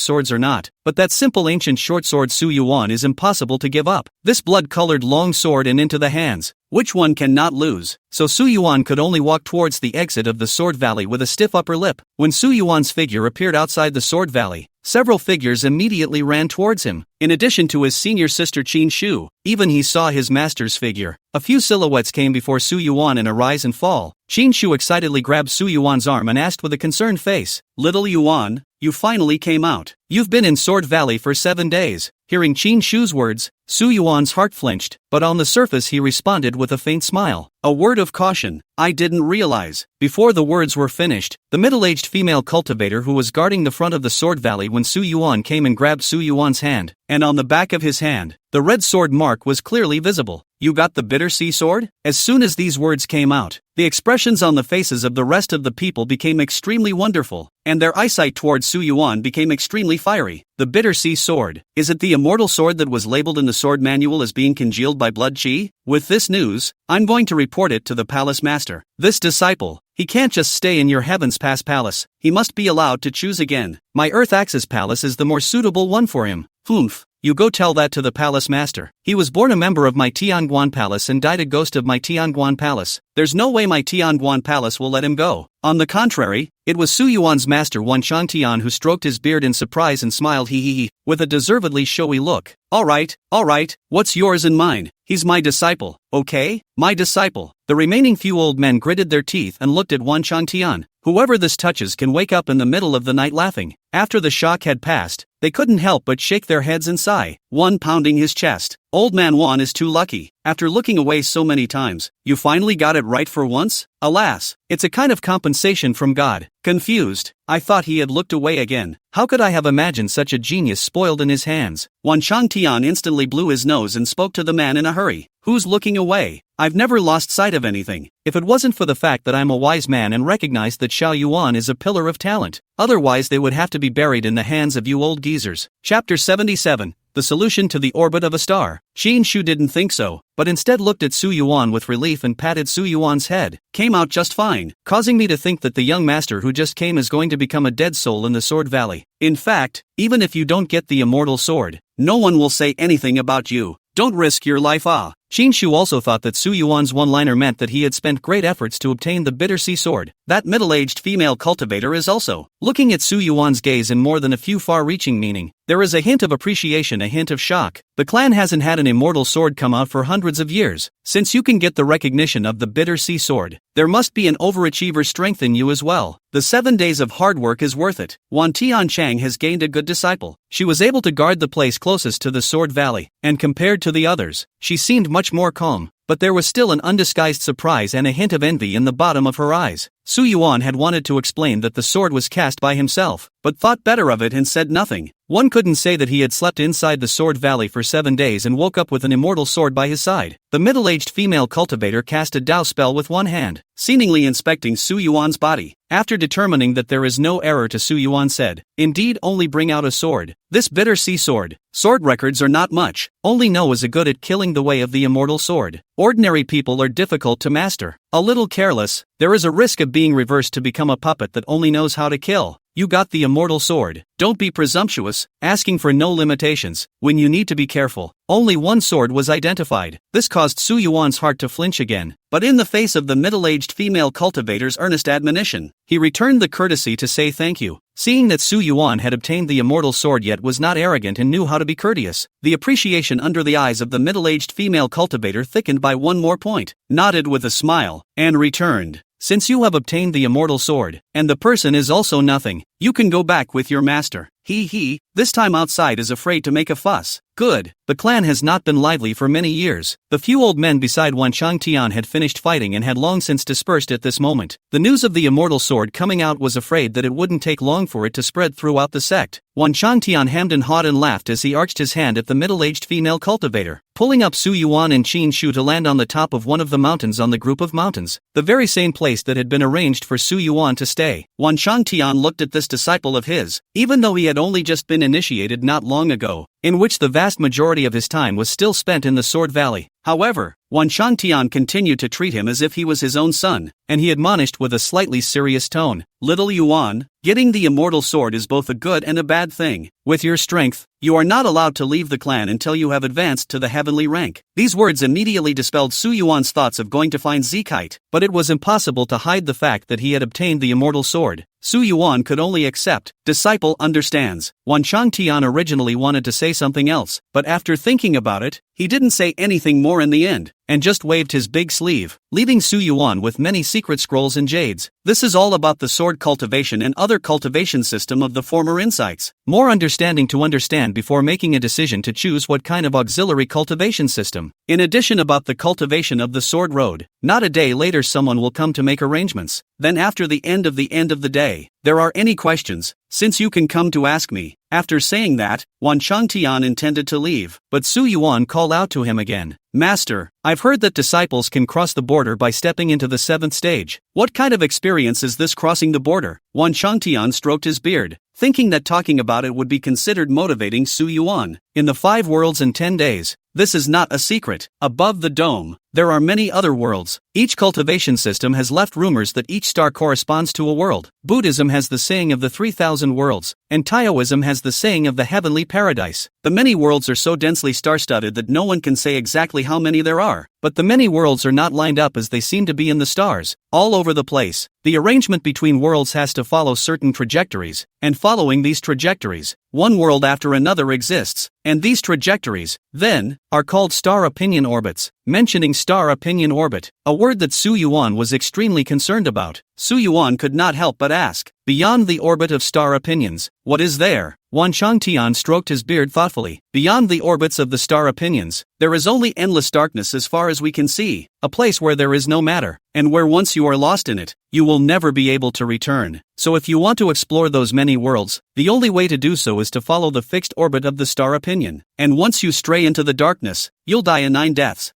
[SPEAKER 1] Swords or not, but that simple ancient short sword Su Yuan is impossible to give up. This blood-colored long sword and into the hands. Which one cannot lose? So Su Yuan could only walk towards the exit of the Sword Valley with a stiff upper lip. When Su Yuan's figure appeared outside the Sword Valley, several figures immediately ran towards him. In addition to his senior sister Qin Shu, even he saw his master's figure. A few silhouettes came before Su Yuan in a rise and fall. Qin Shu excitedly grabbed Su Yuan's arm and asked with a concerned face, "Little Yuan, you finally came out. You've been in Sword Valley for 7 days." Hearing Qin Shu's words, Su Yuan's heart flinched, but on the surface he responded with a faint smile. A word of caution, I didn't realize. Before the words were finished, the middle-aged female cultivator who was guarding the front of the Sword Valley when Su Yuan came and grabbed Su Yuan's hand, and on the back of his hand, the red sword mark was clearly visible. You got the bitter sea sword? As soon as these words came out, the expressions on the faces of the rest of the people became extremely wonderful, and their eyesight towards Su Yuan became extremely fiery. The bitter sea sword, is it the immortal sword that was labeled in the sword manual as being congealed by blood chi? With this news, I'm going to report it to the palace master. This disciple, he can't just stay in your heavens past palace, he must be allowed to choose again. My Earth Axis palace is the more suitable one for him. Humph. You go tell that to the palace master. He was born a member of my Tianguan palace and died a ghost of my Tianguan palace. There's no way my Tianguan palace will let him go. On the contrary, it was Su Yuan's master Wan Changtian who stroked his beard in surprise and smiled hee, with a deservedly showy look. Alright, what's yours and mine? He's my disciple, okay? My disciple. The remaining few old men gritted their teeth and looked at Wan Changtian. Whoever this touches can wake up in the middle of the night laughing. After the shock had passed, they couldn't help but shake their heads and sigh, one pounding his chest. Old man Wan is too lucky. After looking away so many times, you finally got it right for once? Alas, it's a kind of compensation from God. Confused, I thought he had looked away again. How could I have imagined such a genius spoiled in his hands? Wan Changtian instantly blew his nose and spoke to the man in a hurry. Who's looking away? I've never lost sight of anything. If it wasn't for the fact that I'm a wise man and recognize that Xiao Yuan is a pillar of talent, otherwise they would have to be buried in the hands of you old geezers. Chapter 77. the solution to the orbit of a star. Qin Shu didn't think so, but instead looked at Su Yuan with relief and patted Su Yuan's head. Came out just fine, causing me to think that the young master who just came is going to become a dead soul in the Sword Valley. In fact, even if you don't get the immortal sword, no one will say anything about you. Don't risk your life. Qin Shu also thought that Su Yuan's one-liner meant that he had spent great efforts to obtain the bitter sea sword. That middle-aged female cultivator is also looking at Su Yuan's gaze in more than a few far-reaching meaning. There is a hint of appreciation, a hint of shock. The clan hasn't had an immortal sword come out for hundreds of years. Since you can get the recognition of the bitter sea sword, there must be an overachiever strength in you as well. The 7 days of hard work is worth it. Wan Tianchang has gained a good disciple. She was able to guard the place closest to the Sword Valley, and compared to the others, she seemed much more calm. But there was still an undisguised surprise and a hint of envy in the bottom of her eyes. Su Yuan had wanted to explain that the sword was cast by himself, but thought better of it and said nothing. One couldn't say that he had slept inside the Sword Valley for 7 days and woke up with an immortal sword by his side. The middle-aged female cultivator cast a Dao spell with one hand, seemingly inspecting Su Yuan's body. After determining that there is no error to Su Yuan said, "Indeed, only bring out a sword. This bitter sea sword. Sword records are not much. Only know is a good at killing the way of the immortal sword. Ordinary people are difficult to master. A little careless, there is a risk of being reversed to become a puppet that only knows how to kill. You got the immortal sword. Don't be presumptuous, asking for no limitations, when you need to be careful." Only one sword was identified. This caused Su Yuan's heart to flinch again, but in the face of the middle-aged female cultivator's earnest admonition, he returned the courtesy to say thank you. Seeing that Su Yuan had obtained the immortal sword yet was not arrogant and knew how to be courteous, the appreciation under the eyes of the middle-aged female cultivator thickened by one more point, nodded with a smile, and returned. "Since you have obtained the immortal sword, and the person is also nothing, you can go back with your master. He, this time outside is afraid to make a fuss. Good. The clan has not been lively for many years. The few old men beside Wan Changtian had finished fighting and had long since dispersed at this moment. The news of the immortal sword coming out was afraid that it wouldn't take long for it to spread throughout the sect. Wan Changtian hemmed and hawed and laughed as he arched his hand at the middle-aged female cultivator, pulling up Su Yuan and Qin Shu to land on the top of one of the mountains on the group of mountains, the very same place that had been arranged for Su Yuan to stay. Wan Changtian looked at this disciple of his, even though he had only just been initiated not long ago, in which the vast majority of his time was still spent in the Sword Valley. However, Wan Changtian continued to treat him as if he was his own son, and he admonished with a slightly serious tone, "Little Yuan, getting the immortal sword is both a good and a bad thing. With your strength, you are not allowed to leave the clan until you have advanced to the heavenly rank." These words immediately dispelled Su Yuan's thoughts of going to find Zekite, but it was impossible to hide the fact that he had obtained the immortal sword. Su Yuan could only accept. Disciple understands. Wan Changtian originally wanted to say something else, but after thinking about it, he didn't say anything more in the end, and just waved his big sleeve, leaving Su Yuan with many secret scrolls and jades. This is all about the sword cultivation and other cultivation system of the former insights. More understanding to understand before making a decision to choose what kind of auxiliary cultivation system. In addition about the cultivation of the sword road, not a day later someone will come to make arrangements. Then after the end of the day, there are any questions, since you can come to ask me. After saying that, Wan Changtian intended to leave, but Su Yuan called out to him again. "Master, I've heard that disciples can cross the border by stepping into the 7th stage. What kind of experience is this crossing the border?" Wan Changtian stroked his beard, thinking that talking about it would be considered motivating Su Yuan. "In the 5 worlds in 10 days. This is not a secret. Above the dome, there are many other worlds. Each cultivation system has left rumors that each star corresponds to a world. Buddhism has the saying of the 3,000 worlds, and Taoism has the saying of the heavenly paradise. The many worlds are so densely star-studded that no one can say exactly how many there are, but the many worlds are not lined up as they seem to be in the stars, all over the place. The arrangement between worlds has to follow certain trajectories, and following these trajectories, one world after another exists, and these trajectories, then, are called star opinion orbits." Mentioning star opinion orbit, a word that Su Yuan was extremely concerned about, Su Yuan could not help but ask, "Beyond the orbit of star opinions, what is there?" Wan Changtian stroked his beard thoughtfully. "Beyond the orbits of the star opinions, there is only endless darkness as far as we can see, a place where there is no matter, and where once you are lost in it, you will never be able to return." So if you want to explore those many worlds, the only way to do so is to follow the fixed orbit of the star opinion. And once you stray into the darkness, you'll die in 9 deaths.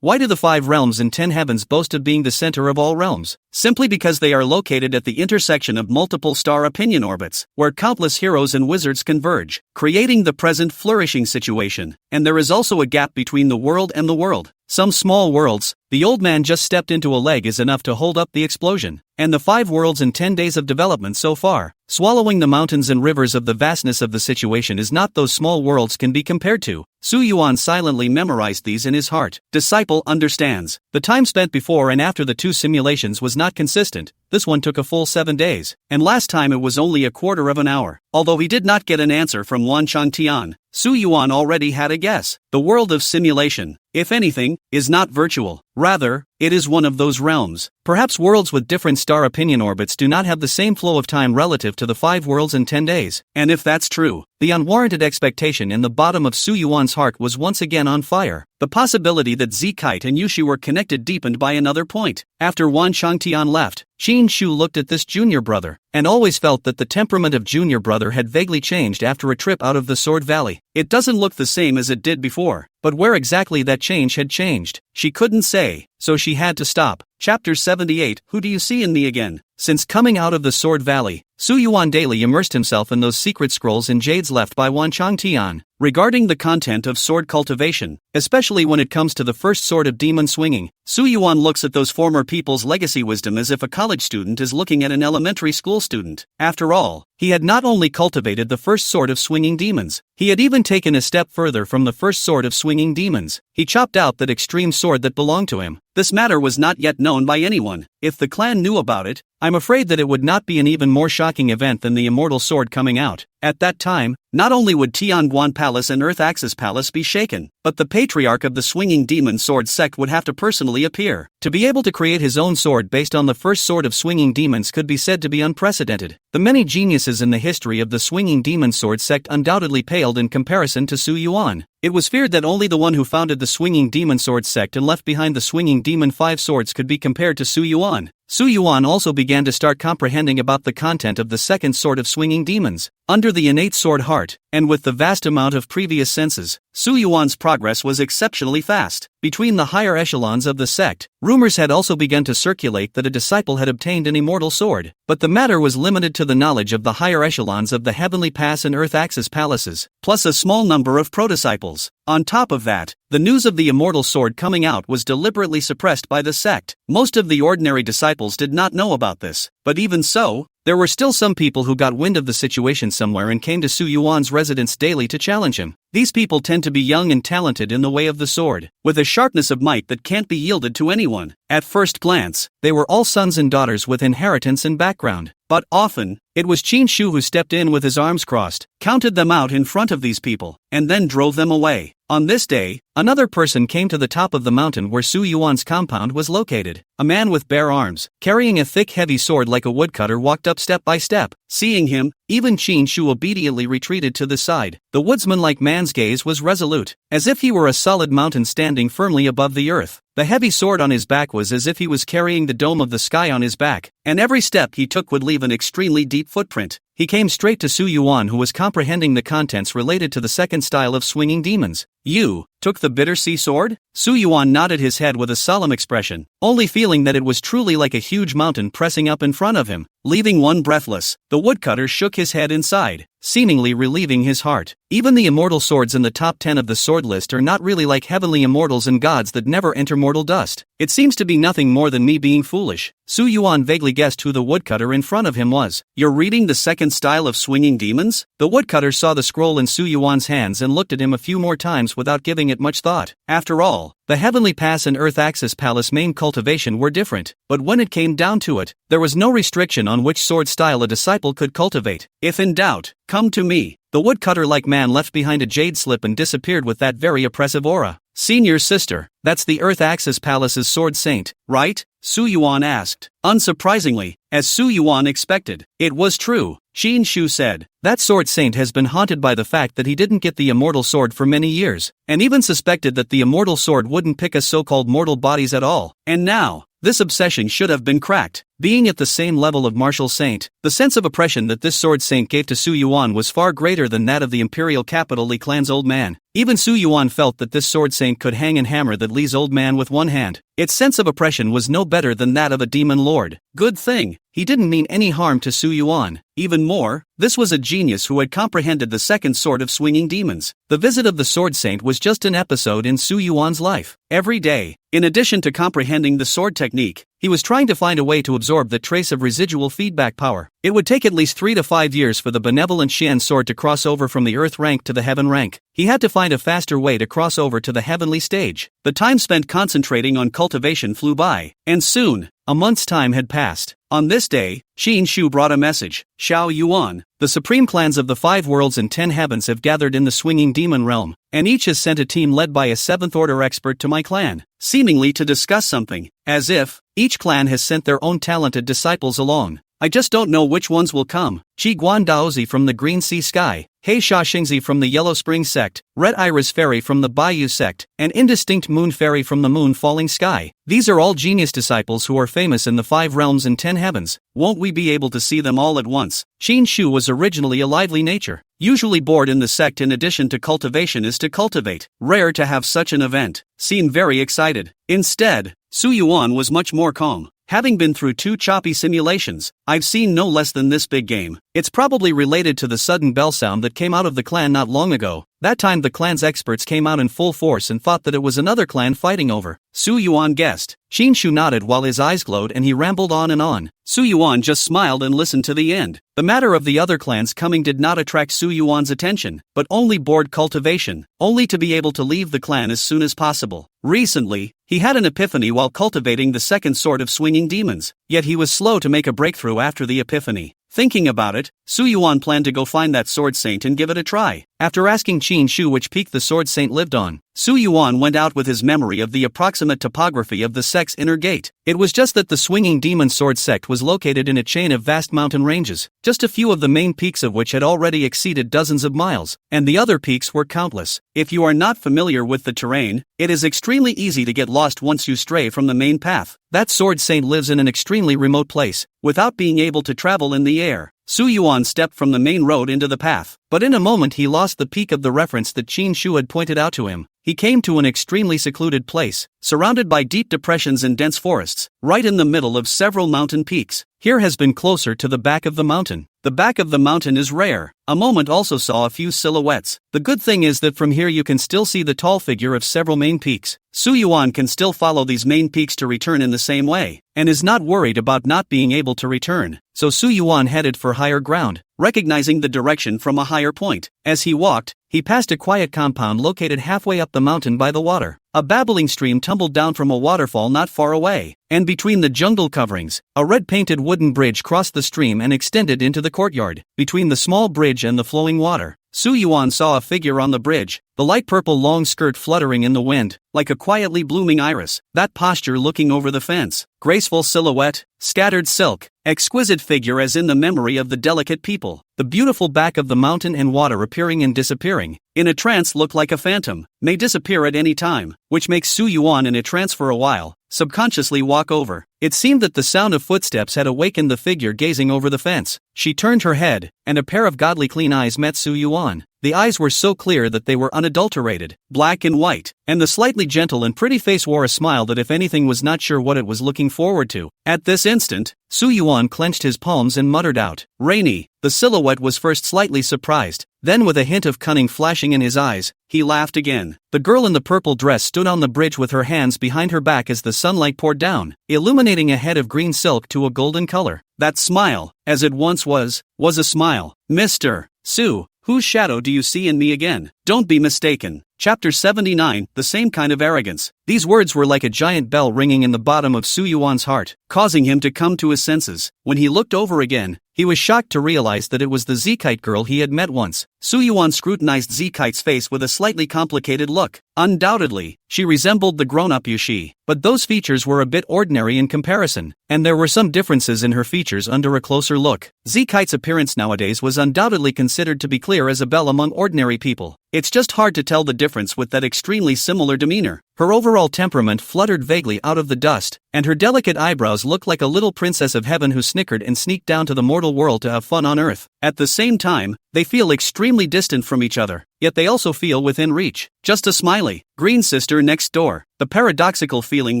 [SPEAKER 1] Why do the 5 realms and 10 heavens boast of being the center of all realms? Simply because they are located at the intersection of multiple star opinion orbits, where countless heroes and wizards converge, creating the present flourishing situation. And there is also a gap between the world and the world. Some small worlds, the old man just stepped into a leg is enough to hold up the explosion. And the 5 worlds in 10 days of development so far, swallowing the mountains and rivers of the vastness of the situation is not those small worlds can be compared to. Su Yuan silently memorized these in his heart. Disciple understands. The time spent before and after the 2 simulations was not consistent. This one took a full 7 days, and last time it was only a quarter of an hour. Although he did not get an answer from Wan Changtian, Su Yuan already had a guess. The world of simulation, if anything, is not virtual. Rather, it is one of those realms. Perhaps worlds with different star opinion orbits do not have the same flow of time relative to the 5 worlds in 10 days. And if that's true, the unwarranted expectation in the bottom of Su Yuan's heart was once again on fire. The possibility that Zikite and Yushi were connected deepened by another point. After Wan Changtian left, Qin Shu looked at this junior brother, and always felt that the temperament of junior brother had vaguely changed after a trip out of the Sword Valley. It doesn't look the same as it did before, but where exactly that change had changed, she couldn't say, so she had to stop. Chapter 78, Who do you see in me again? Since coming out of the Sword Valley, Su Yuan daily immersed himself in those secret scrolls and jades left by Wan Changtian, regarding the content of sword cultivation, especially when it comes to the first sword of demon swinging. Su Yuan looks at those former people's legacy wisdom as if a college student is looking at an elementary school student. After all, he had not only cultivated the first sword of swinging demons, he had even taken a step further from the first sword of swinging demons. He chopped out that extreme sword that belonged to him. This matter was not yet known by anyone. If the clan knew about it, I'm afraid that it would not be an even more shocking event than the immortal sword coming out. At that time, not only would Tianguan Palace and Earth Axis Palace be shaken, but the patriarch of the swinging demon sword sect would have to personally appear. To be able to create his own sword based on the first sword of swinging demons could be said to be unprecedented. The many geniuses in the history of the swinging demon sword sect undoubtedly paled in comparison to Su Yuan. It was feared that only the one who founded the swinging demon sword sect and left behind the swinging demon 5 swords could be compared to Su Yuan. Su Yuan also began to start comprehending about the content of the second sword of swinging demons. Under the innate sword heart, and with the vast amount of previous senses, Su Yuan's progress was exceptionally fast. Between the higher echelons of the sect, rumors had also begun to circulate that a disciple had obtained an immortal sword, but the matter was limited to the knowledge of the higher echelons of the Heavenly Pass and Earth Axis palaces, plus a small number of prodisciples. On top of that, the news of the immortal sword coming out was deliberately suppressed by the sect. Most of the ordinary disciples did not know about this, but even so, there were still some people who got wind of the situation somewhere and came to Su Yuan's residence daily to challenge him. These people tend to be young and talented in the way of the sword, with a sharpness of might that can't be yielded to anyone. At first glance, they were all sons and daughters with inheritance and background. But often, it was Qin Shu who stepped in with his arms crossed, counted them out in front of these people, and then drove them away. On this day, another person came to the top of the mountain where Su Yuan's compound was located. A man with bare arms, carrying a thick heavy sword like a woodcutter, walked up step by step. Seeing him, even Qin Shu obediently retreated to the side. The woodsman-like man's gaze was resolute, as if he were a solid mountain standing firmly above the earth. The heavy sword on his back was as if he was carrying the dome of the sky on his back, and every step he took would leave an extremely deep footprint. He came straight to Su Yuan, who was comprehending the contents related to the second style of swinging demons. You took the bitter sea sword? Su Yuan nodded his head with a solemn expression, only feeling that it was truly like a huge mountain pressing up in front of him, leaving one breathless. The woodcutter shook his head inside, seemingly relieving his heart. Even the immortal swords in the top 10 of the sword list are not really like heavenly immortals and gods that never enter mortal dust. It seems to be nothing more than me being foolish. Su Yuan vaguely guessed who the woodcutter in front of him was. You're reading the second style of swinging demons? The woodcutter saw the scroll in Su Yuan's hands and looked at him a few more times without giving it much thought. After all, the Heavenly Pass and Earth Axis Palace main cultivation were different, but when it came down to it, there was no restriction on which sword style a disciple could cultivate. If in doubt, come to me. The woodcutter-like man left behind a jade slip and disappeared with that very oppressive aura. Senior sister, that's the Earth Axis Palace's sword saint, right? Su Yuan asked. Unsurprisingly, as Su Yuan expected, it was true. Qin Shu said, that sword saint has been haunted by the fact that he didn't get the immortal sword for many years, and even suspected that the immortal sword wouldn't pick us so-called mortal bodies at all. And now, this obsession should have been cracked. Being at the same level of martial saint, the sense of oppression that this sword saint gave to Su Yuan was far greater than that of the imperial capital Li clan's old man. Even Su Yuan felt that this sword saint could hang and hammer that Li's old man with one hand. Its sense of oppression was no better than that of a demon lord. Good thing, he didn't mean any harm to Su Yuan. Even more, this was a genius who had comprehended the second sword of swinging demons. The visit of the sword saint was just an episode in Su Yuan's life. Every day, in addition to comprehending the sword technique, he was trying to find a way to absorb the trace of residual feedback power. It would take at least 3 to 5 years for the benevolent Xian sword to cross over from the earth rank to the heaven rank. He had to find a faster way to cross over to the heavenly stage. The time spent concentrating on cultivation flew by, and soon, a month's time had passed. On this day, Xin Shu brought a message. Xiao Yuan, the supreme clans of the 5 worlds and 10 heavens have gathered in the swinging demon realm, and each has sent a team led by a 7th order expert to my clan, seemingly to discuss something, as if each clan has sent their own talented disciples along. I just don't know which ones will come. Qi Guan Daozi from the Green Sea Sky, Hei Sha Xingzi from the Yellow Spring Sect, Red Iris Fairy from the Bayou Sect, and Indistinct Moon Fairy from the Moon Falling Sky. These are all genius disciples who are famous in the 5 realms and 10 heavens. Won't we be able to see them all at once? Xin Shu was originally a lively nature. Usually bored in the sect in addition to cultivation is to cultivate. Rare to have such an event. Seemed very excited. Instead, Su Yuan was much more calm. Having been through 2 choppy simulations, I've seen no less than this big game. It's probably related to the sudden bell sound that came out of the clan not long ago. That time the clan's experts came out in full force and thought that it was another clan fighting over. Su Yuan guessed. Xin Shu nodded while his eyes glowed and he rambled on and on. Su Yuan just smiled and listened to the end. The matter of the other clans coming did not attract Su Yuan's attention, but only bored cultivation, only to be able to leave the clan as soon as possible. Recently, he had an epiphany while cultivating the second sword of swinging demons, yet he was slow to make a breakthrough after the epiphany. Thinking about it, Su Yuan planned to go find that sword saint and give it a try. After asking Qin Shu which peak the sword saint lived on, Su Yuan went out with his memory of the approximate topography of the sect's inner gate. It was just that the swinging demon sword sect was located in a chain of vast mountain ranges, just a few of the main peaks of which had already exceeded dozens of miles, and the other peaks were countless. If you are not familiar with the terrain, it is extremely easy to get lost once you stray from the main path. That sword saint lives in an extremely remote place, without being able to travel in the air. Su Yuan stepped from the main road into the path, but in a moment he lost the peak of the reference that Qin Shu had pointed out to him. He came to an extremely secluded place, surrounded by deep depressions and dense forests, right in the middle of several mountain peaks. Here has been closer to the back of the mountain. The back of the mountain is rare. A moment also saw a few silhouettes. The good thing is that from here you can still see the tall figure of several main peaks. Su Yuan can still follow these main peaks to return in the same way, and is not worried about not being able to return. So Su Yuan headed for higher ground, recognizing the direction from a higher point. As he walked, he passed a quiet compound located halfway up the mountain by the water. A babbling stream tumbled down from a waterfall not far away, and between the jungle coverings, a red-painted wooden bridge crossed the stream and extended into the courtyard. Between the small bridge and the flowing water, Su Yuan saw a figure on the bridge, the light purple long skirt fluttering in the wind, like a quietly blooming iris, that posture looking over the fence, graceful silhouette, scattered silk, exquisite figure as in the memory of the delicate people, the beautiful back of the mountain and water appearing and disappearing, in a trance look like a phantom, may disappear at any time, which makes Su Yuan in a trance for a while, subconsciously walk over. It seemed that the sound of footsteps had awakened the figure gazing over the fence. She turned her head, and a pair of godly clean eyes met Su Yuan. The eyes were so clear that they were unadulterated, black and white, and the slightly gentle and pretty face wore a smile that if anything was not sure what it was looking forward to. At this instant, Su Yuan clenched his palms and muttered out, "Rainy." The silhouette was first slightly surprised, then with a hint of cunning flashing in his eyes, he laughed again. The girl in the purple dress stood on the bridge with her hands behind her back as the sunlight poured down, illuminating a head of green silk to a golden color. That smile, as it once was a smile. "Mr. Su, whose shadow do you see in me again? Don't be mistaken." Chapter 79, The Same Kind of Arrogance. These words were like a giant bell ringing in the bottom of Su Yuan's heart, causing him to come to his senses. When he looked over again, he was shocked to realize that it was the Zekite girl he had met once. Su Yuan scrutinized Z Kite's face with a slightly complicated look. Undoubtedly, she resembled the grown-up Yushi, but those features were a bit ordinary in comparison, and there were some differences in her features under a closer look. Z Kite's appearance nowadays was undoubtedly considered to be clear as a bell among ordinary people. It's just hard to tell the difference with that extremely similar demeanor. Her overall temperament fluttered vaguely out of the dust, and her delicate eyebrows looked like a little princess of heaven who snickered and sneaked down to the mortal world to have fun on earth. At the same time, they feel extremely distant from each other, yet they also feel within reach. Just a smiley, green sister next door. The paradoxical feeling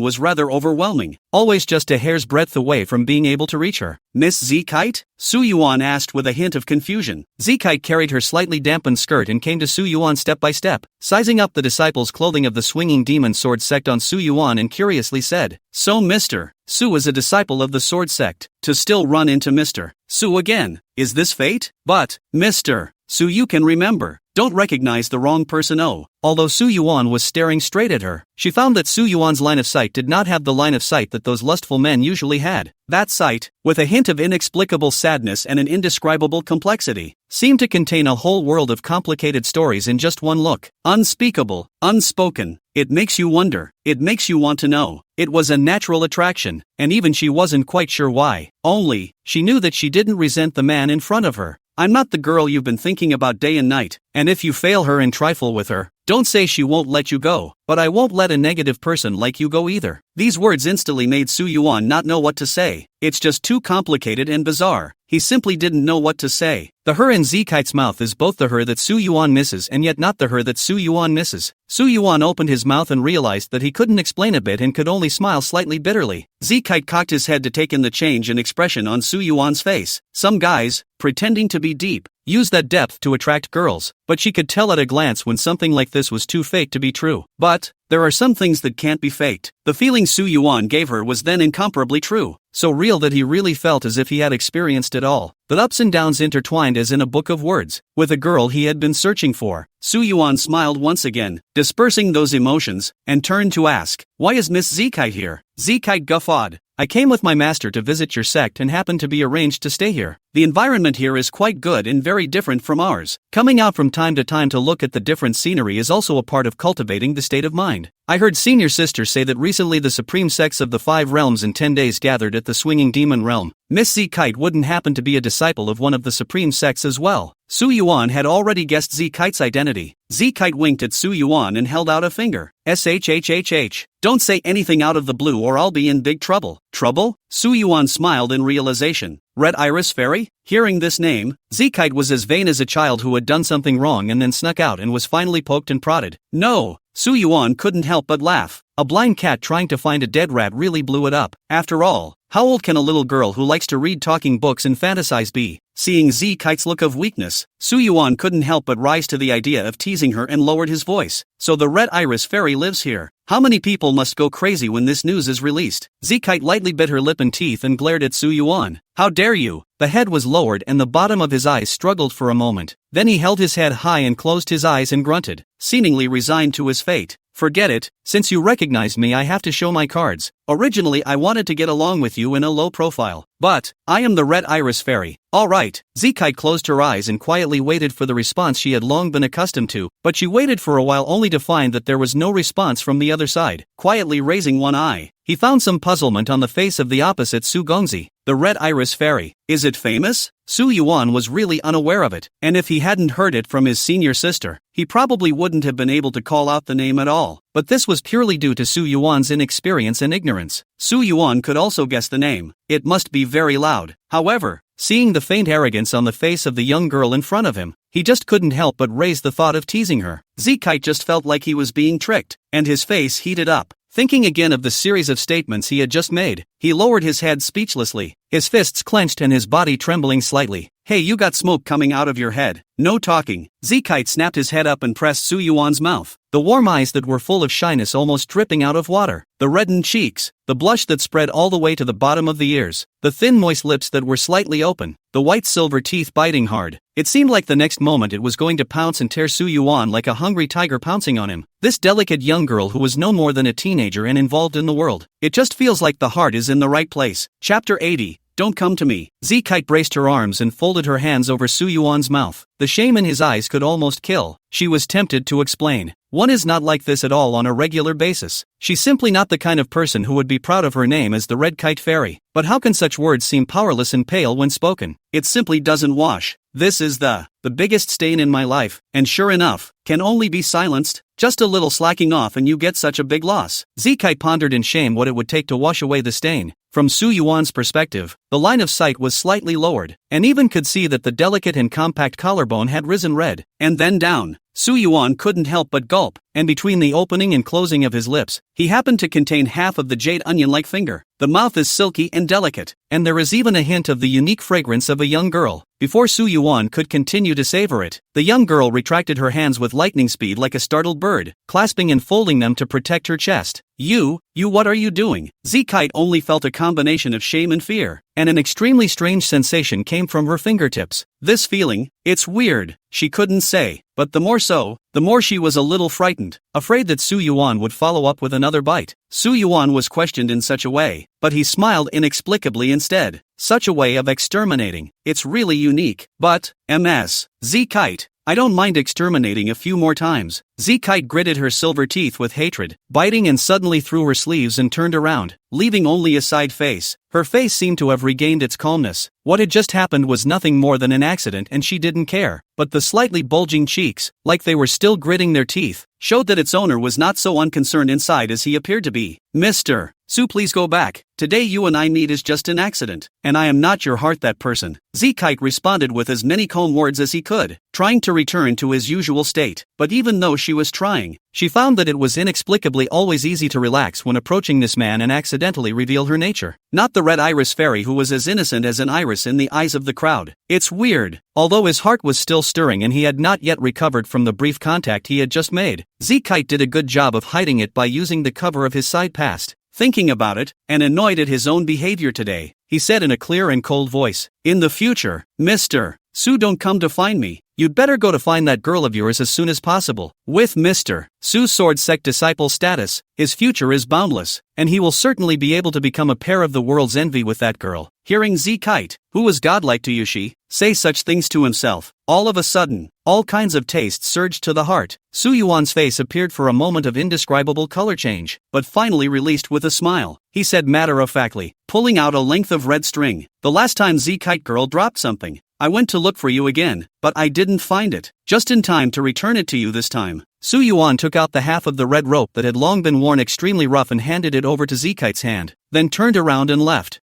[SPEAKER 1] was rather overwhelming, always just a hair's breadth away from being able to reach her. Miss Z Kite? Su Yuan asked with a hint of confusion. Z Kite carried her slightly dampened skirt and came to Su Yuan step by step, sizing up the disciples' clothing of the swinging demon sword sect on Su Yuan and curiously said, "So Mr. Su is a disciple of the sword sect, to still run into Mr. Su again. Is this fate? But, Mr. Su, you can remember. Don't recognize the wrong person." Although Su Yuan was staring straight at her, she found that Su Yuan's line of sight did not have the line of sight that those lustful men usually had. That sight, with a hint of inexplicable sadness and an indescribable complexity, seemed to contain a whole world of complicated stories in just one look. Unspeakable, unspoken. It makes you wonder. It makes you want to know. It was a natural attraction, and even she wasn't quite sure why. Only, she knew that she didn't resent the man in front of her. "I'm not the girl you've been thinking about day and night, and if you fail her and trifle with her, don't say she won't let you go, but I won't let a negative person like you go either." These words instantly made Su Yuan not know what to say. It's just too complicated and bizarre. He simply didn't know what to say. The her in Z Kite's mouth is both the her that Su Yuan misses and yet not the her that Su Yuan misses. Su Yuan opened his mouth and realized that he couldn't explain a bit and could only smile slightly bitterly. Z Kite cocked his head to take in the change in expression on Su Yuan's face. Some guys, pretending to be deep, use that depth to attract girls, but she could tell at a glance when something like this was too fake to be true. But there are some things that can't be faked. The feeling Su Yuan gave her was then incomparably true, so real that he really felt as if he had experienced it all. The ups and downs intertwined as in a book of words, with a girl he had been searching for. Su Yuan smiled once again, dispersing those emotions, and turned to ask, "Why is Miss Z Kite here?" Z Kite guffawed. "I came with my master to visit your sect and happened to be arranged to stay here. The environment here is quite good and very different from ours. Coming out from time to time to look at the different scenery is also a part of cultivating the state of mind. I heard senior sister say that recently the supreme sects of the 5 realms in 10 days gathered at the swinging demon realm. Miss Z Kite wouldn't happen to be a disciple of one of the supreme sects as well." Su Yuan had already guessed Z Kite's identity. Z Kite winked at Su Yuan and held out a finger. "Shhhh. Don't say anything out of the blue or I'll be in big trouble." "Trouble?" Su Yuan smiled in realization. "Red Iris Fairy?" Hearing this name, Z Kite was as vain as a child who had done something wrong and then snuck out and was finally poked and prodded. "No." Su Yuan couldn't help but laugh. A blind cat trying to find a dead rat really blew it up. After all, how old can a little girl who likes to read talking books and fantasize be? Seeing Z Kite's look of weakness, Su Yuan couldn't help but rise to the idea of teasing her and lowered his voice. "So the Red Iris Fairy lives here. How many people must go crazy when this news is released?" Z Kite lightly bit her lip and teeth and glared at Su Yuan. "How dare you?" The head was lowered and the bottom of his eyes struggled for a moment. Then he held his head high and closed his eyes and grunted, seemingly resigned to his fate. "Forget it. Since you recognized me, I have to show my cards. Originally I wanted to get along with you in a low profile, but I am the Red Iris Fairy." "All right." Z Kite closed her eyes and quietly waited for the response she had long been accustomed to, but she waited for a while only to find that there was no response from the other side. Quietly raising one eye, he found some puzzlement on the face of the opposite Su Gongzi. "The Red Iris Fairy. Is it famous?" Su Yuan was really unaware of it, and if he hadn't heard it from his senior sister, he probably wouldn't have been able to call out the name at all. But this was purely due to Su Yuan's inexperience and ignorance. Su Yuan could also guess the name. It must be very loud. However, seeing the faint arrogance on the face of the young girl in front of him, he just couldn't help but raise the thought of teasing her. Z Kite just felt like he was being tricked, and his face heated up. Thinking again of the series of statements he had just made, he lowered his head speechlessly, his fists clenched and his body trembling slightly. "Hey, you got smoke coming out of your head. No talking." Z Kite snapped his head up and pressed Su Yuan's mouth. The warm eyes that were full of shyness almost dripping out of water, the reddened cheeks, the blush that spread all the way to the bottom of the ears, the thin moist lips that were slightly open, the white silver teeth biting hard. It seemed like the next moment it was going to pounce and tear Su Yuan like a hungry tiger pouncing on him. This delicate young girl who was no more than a teenager and involved in the world. It just feels like the heart is in the right place. Chapter 80. don't come to me. Zikite braced her arms and folded her hands over Su Yuan's mouth. The shame in his eyes could almost kill. She was tempted to explain. One is not like this at all on a regular basis. She's simply not the kind of person who would be proud of her name as the Red Kite Fairy. But how can such words seem powerless and pale when spoken? It simply doesn't wash. This is the biggest stain in my life, and sure enough, can only be silenced. Just a little slacking off and you get such a big loss. Zikite pondered in shame what it would take to wash away the stain. From Su Yuan's perspective, the line of sight was slightly lowered, and even could see that the delicate and compact collarbone had risen red, and then down. Su Yuan couldn't help but gulp, and between the opening and closing of his lips, he happened to contain half of the jade onion-like finger. The mouth is silky and delicate, and there is even a hint of the unique fragrance of a young girl. Before Su Yuan could continue to savor it, the young girl retracted her hands with lightning speed like a startled bird, clasping and folding them to protect her chest. You, what are you doing? Zikite only felt a combination of shame and fear, and an extremely strange sensation came from her fingertips. This feeling, it's weird, she couldn't say, but the more she was a little frightened, afraid that Su Yuan would follow up with another bite. Su Yuan was questioned in such a way, but he smiled inexplicably instead. Such a way of exterminating, it's really unique, but, Zikite, I don't mind exterminating a few more times. Zikite gritted her silver teeth with hatred, biting and suddenly threw her sleeves and turned around, leaving only a side face. Her face seemed to have regained its calmness. What had just happened was nothing more than an accident and she didn't care. But the slightly bulging cheeks, like they were still gritting their teeth, showed that its owner was not so unconcerned inside as he appeared to be. Mr. Su, please go back. Today you and I meet is just an accident, and I am not your heart that person. Zikite responded with as many calm words as he could, trying to return to his usual state. But even though she was trying, she found that it was inexplicably always easy to relax when approaching this man and accidentally reveal her nature. Not the red iris fairy who was as innocent as an iris in the eyes of the crowd. It's weird. Although his heart was still stirring and he had not yet recovered from the brief contact he had just made, Zikite did a good job of hiding it by using the cover of his side past. Thinking about it, and annoyed at his own behavior today, he said in a clear and cold voice, "In the future, Mr. Su, don't come to find me. You'd better go to find that girl of yours as soon as possible." With Mr. Su's sword sect disciple status, his future is boundless, and he will certainly be able to become a pair of the world's envy with that girl. Hearing Zikite, who was godlike to Yushi, say such things to himself, all of a sudden, all kinds of tastes surged to the heart. Su Yuan's face appeared for a moment of indescribable color change, but finally released with a smile. He said matter-of-factly, pulling out a length of red string, "The last time Zikite girl dropped something, I went to look for you again, but I didn't find it. Just in time to return it to you this time." Su Yuan took out the half of the red rope that had long been worn extremely rough and handed it over to Zikite's hand, then turned around and left.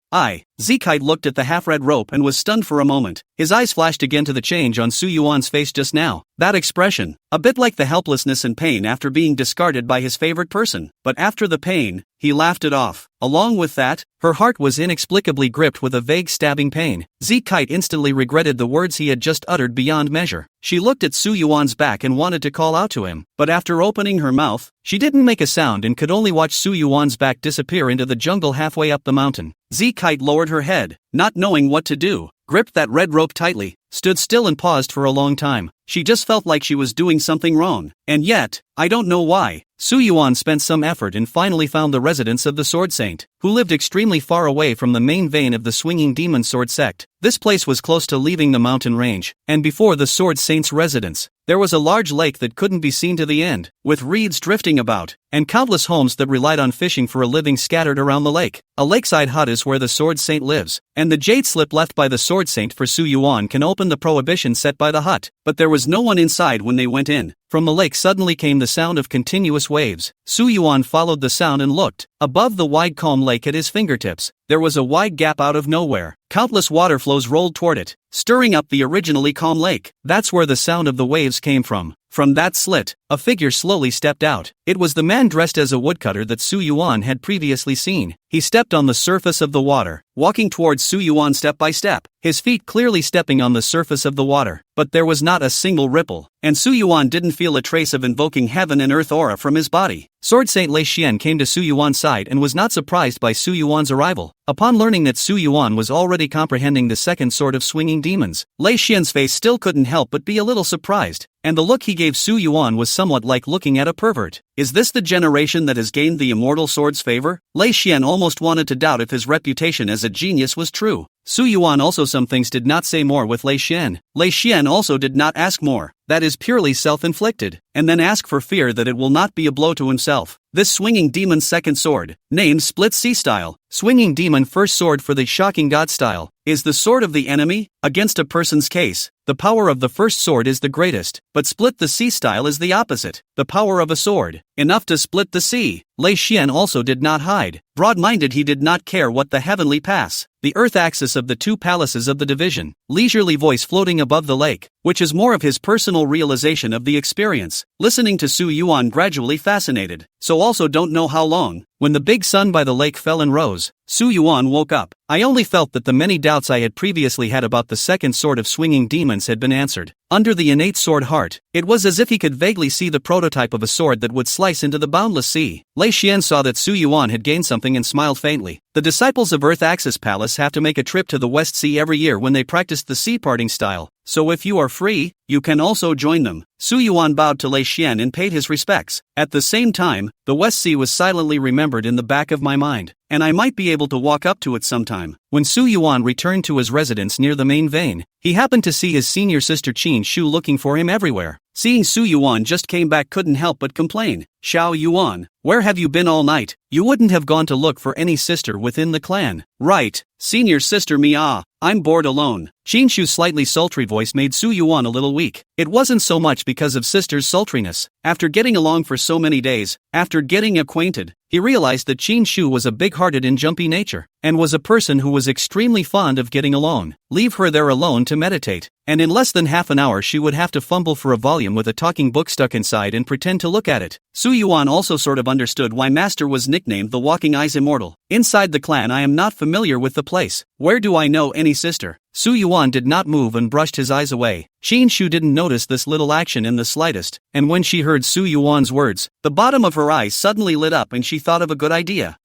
[SPEAKER 1] Zikite looked at the half-red rope and was stunned for a moment. His eyes flashed again to the change on Su Yuan's face just now. That expression, a bit like the helplessness and pain after being discarded by his favorite person. But after the pain, he laughed it off. Along with that, her heart was inexplicably gripped with a vague stabbing pain. Zikite instantly regretted the words he had just uttered beyond measure. She looked at Su Yuan's back and wanted to call out to him, but after opening her mouth, she didn't make a sound and could only watch Su Yuan's back disappear into the jungle halfway up the mountain. Zikite lowered her head, not knowing what to do, gripped that red rope tightly, stood still and paused for a long time. She just felt like she was doing something wrong, and yet, I don't know why. Su Yuan spent some effort and finally found the residence of the Sword Saint, who lived extremely far away from the main vein of the swinging demon sword sect. This place was close to leaving the mountain range, and before the Sword Saint's residence, there was a large lake that couldn't be seen to the end, with reeds drifting about, and countless homes that relied on fishing for a living scattered around the lake. A lakeside hut is where the Sword Saint lives, and the jade slip left by the Sword Saint for Su Yuan can open the prohibition set by the hut, but there was no one inside when they went in. From the lake suddenly came the sound of continuous waves. Su Yuan followed the sound and looked. Above the wide calm lake at his fingertips, there was a wide gap out of nowhere. Countless water flows rolled toward it, stirring up the originally calm lake. That's where the sound of the waves came from. From that slit, a figure slowly stepped out. It was the man dressed as a woodcutter that Su Yuan had previously seen. He stepped on the surface of the water, walking towards Su Yuan step by step, his feet clearly stepping on the surface of the water. But there was not a single ripple, and Su Yuan didn't feel a trace of invoking heaven and earth aura from his body. Sword Saint Lei Xian came to Su Yuan's side and was not surprised by Su Yuan's arrival. Upon learning that Su Yuan was already comprehending the second sort of swinging demons, Lei Xian's face still couldn't help but be a little surprised. and the look he gave Su Yuan was somewhat like looking at a pervert. Is this the generation that has gained the immortal sword's favor? Lei Xian almost wanted to doubt if his reputation as a genius was true. Su Yuan also some things did not say more with Lei Xian. Lei Xian also did not ask more. That is purely self-inflicted, and then ask for fear that it will not be a blow to himself. This swinging demon's second sword, named Split C style, swinging demon first sword for the shocking god style, is the sword of the enemy. Against a person's case, the power of the first sword is the greatest, but split the C style is the opposite, the power of a sword, enough to split the sea. Lei Xian also did not hide. Broad-minded, he did not care what the heavenly pass, the earth axis of the two palaces of the division, leisurely voice floating above the lake, which is more of his personal realization of the experience. Listening to Su Yuan gradually fascinated, so also don't know how long. When the big sun by the lake fell and rose, Su Yuan woke up. I only felt that the many doubts I had previously had about the second sword of swinging demons had been answered. Under the innate sword heart, it was as if he could vaguely see the prototype of a sword that would slice into the boundless sea. Lei Xian saw that Su Yuan had gained something and smiled faintly. The disciples of Earth Axis Palace have to make a trip to the West Sea every year when they practice the sea parting style, so if you are free, you can also join them. Su Yuan bowed to Lei Xian and paid his respects. At the same time, the West Sea was silently remembered in the back of my mind, and I might be able to walk up to it sometime. When Su Yuan returned to his residence near the main vein, he happened to see his senior sister Qin Shu looking for him everywhere. Seeing Su Yuan just came back, couldn't help but complain. Xiao Yuan, where have you been all night? You wouldn't have gone to look for any sister within the clan, right? Senior sister me, I'm bored alone. Qin Shu's slightly sultry voice made Su Yuan a little weak. It wasn't so much because of sister's sultriness. After getting along for so many days, after getting acquainted, he realized that Qin Shu was a big-hearted and jumpy nature, and was a person who was extremely fond of getting alone. Leave her there alone to meditate, and in less than half an hour she would have to fumble for a volume with a talking book stuck inside and pretend to look at it. Su Yuan also sort of understood why Master was nicknamed the Walking Eyes Immortal. Inside the clan I am not familiar with the place. Where do I know any sister? Su Yuan did not move and brushed his eyes away. Qin Shu didn't notice this little action in the slightest, and when she heard Su Yuan's words, the bottom of her eyes suddenly lit up and she thought of a good idea.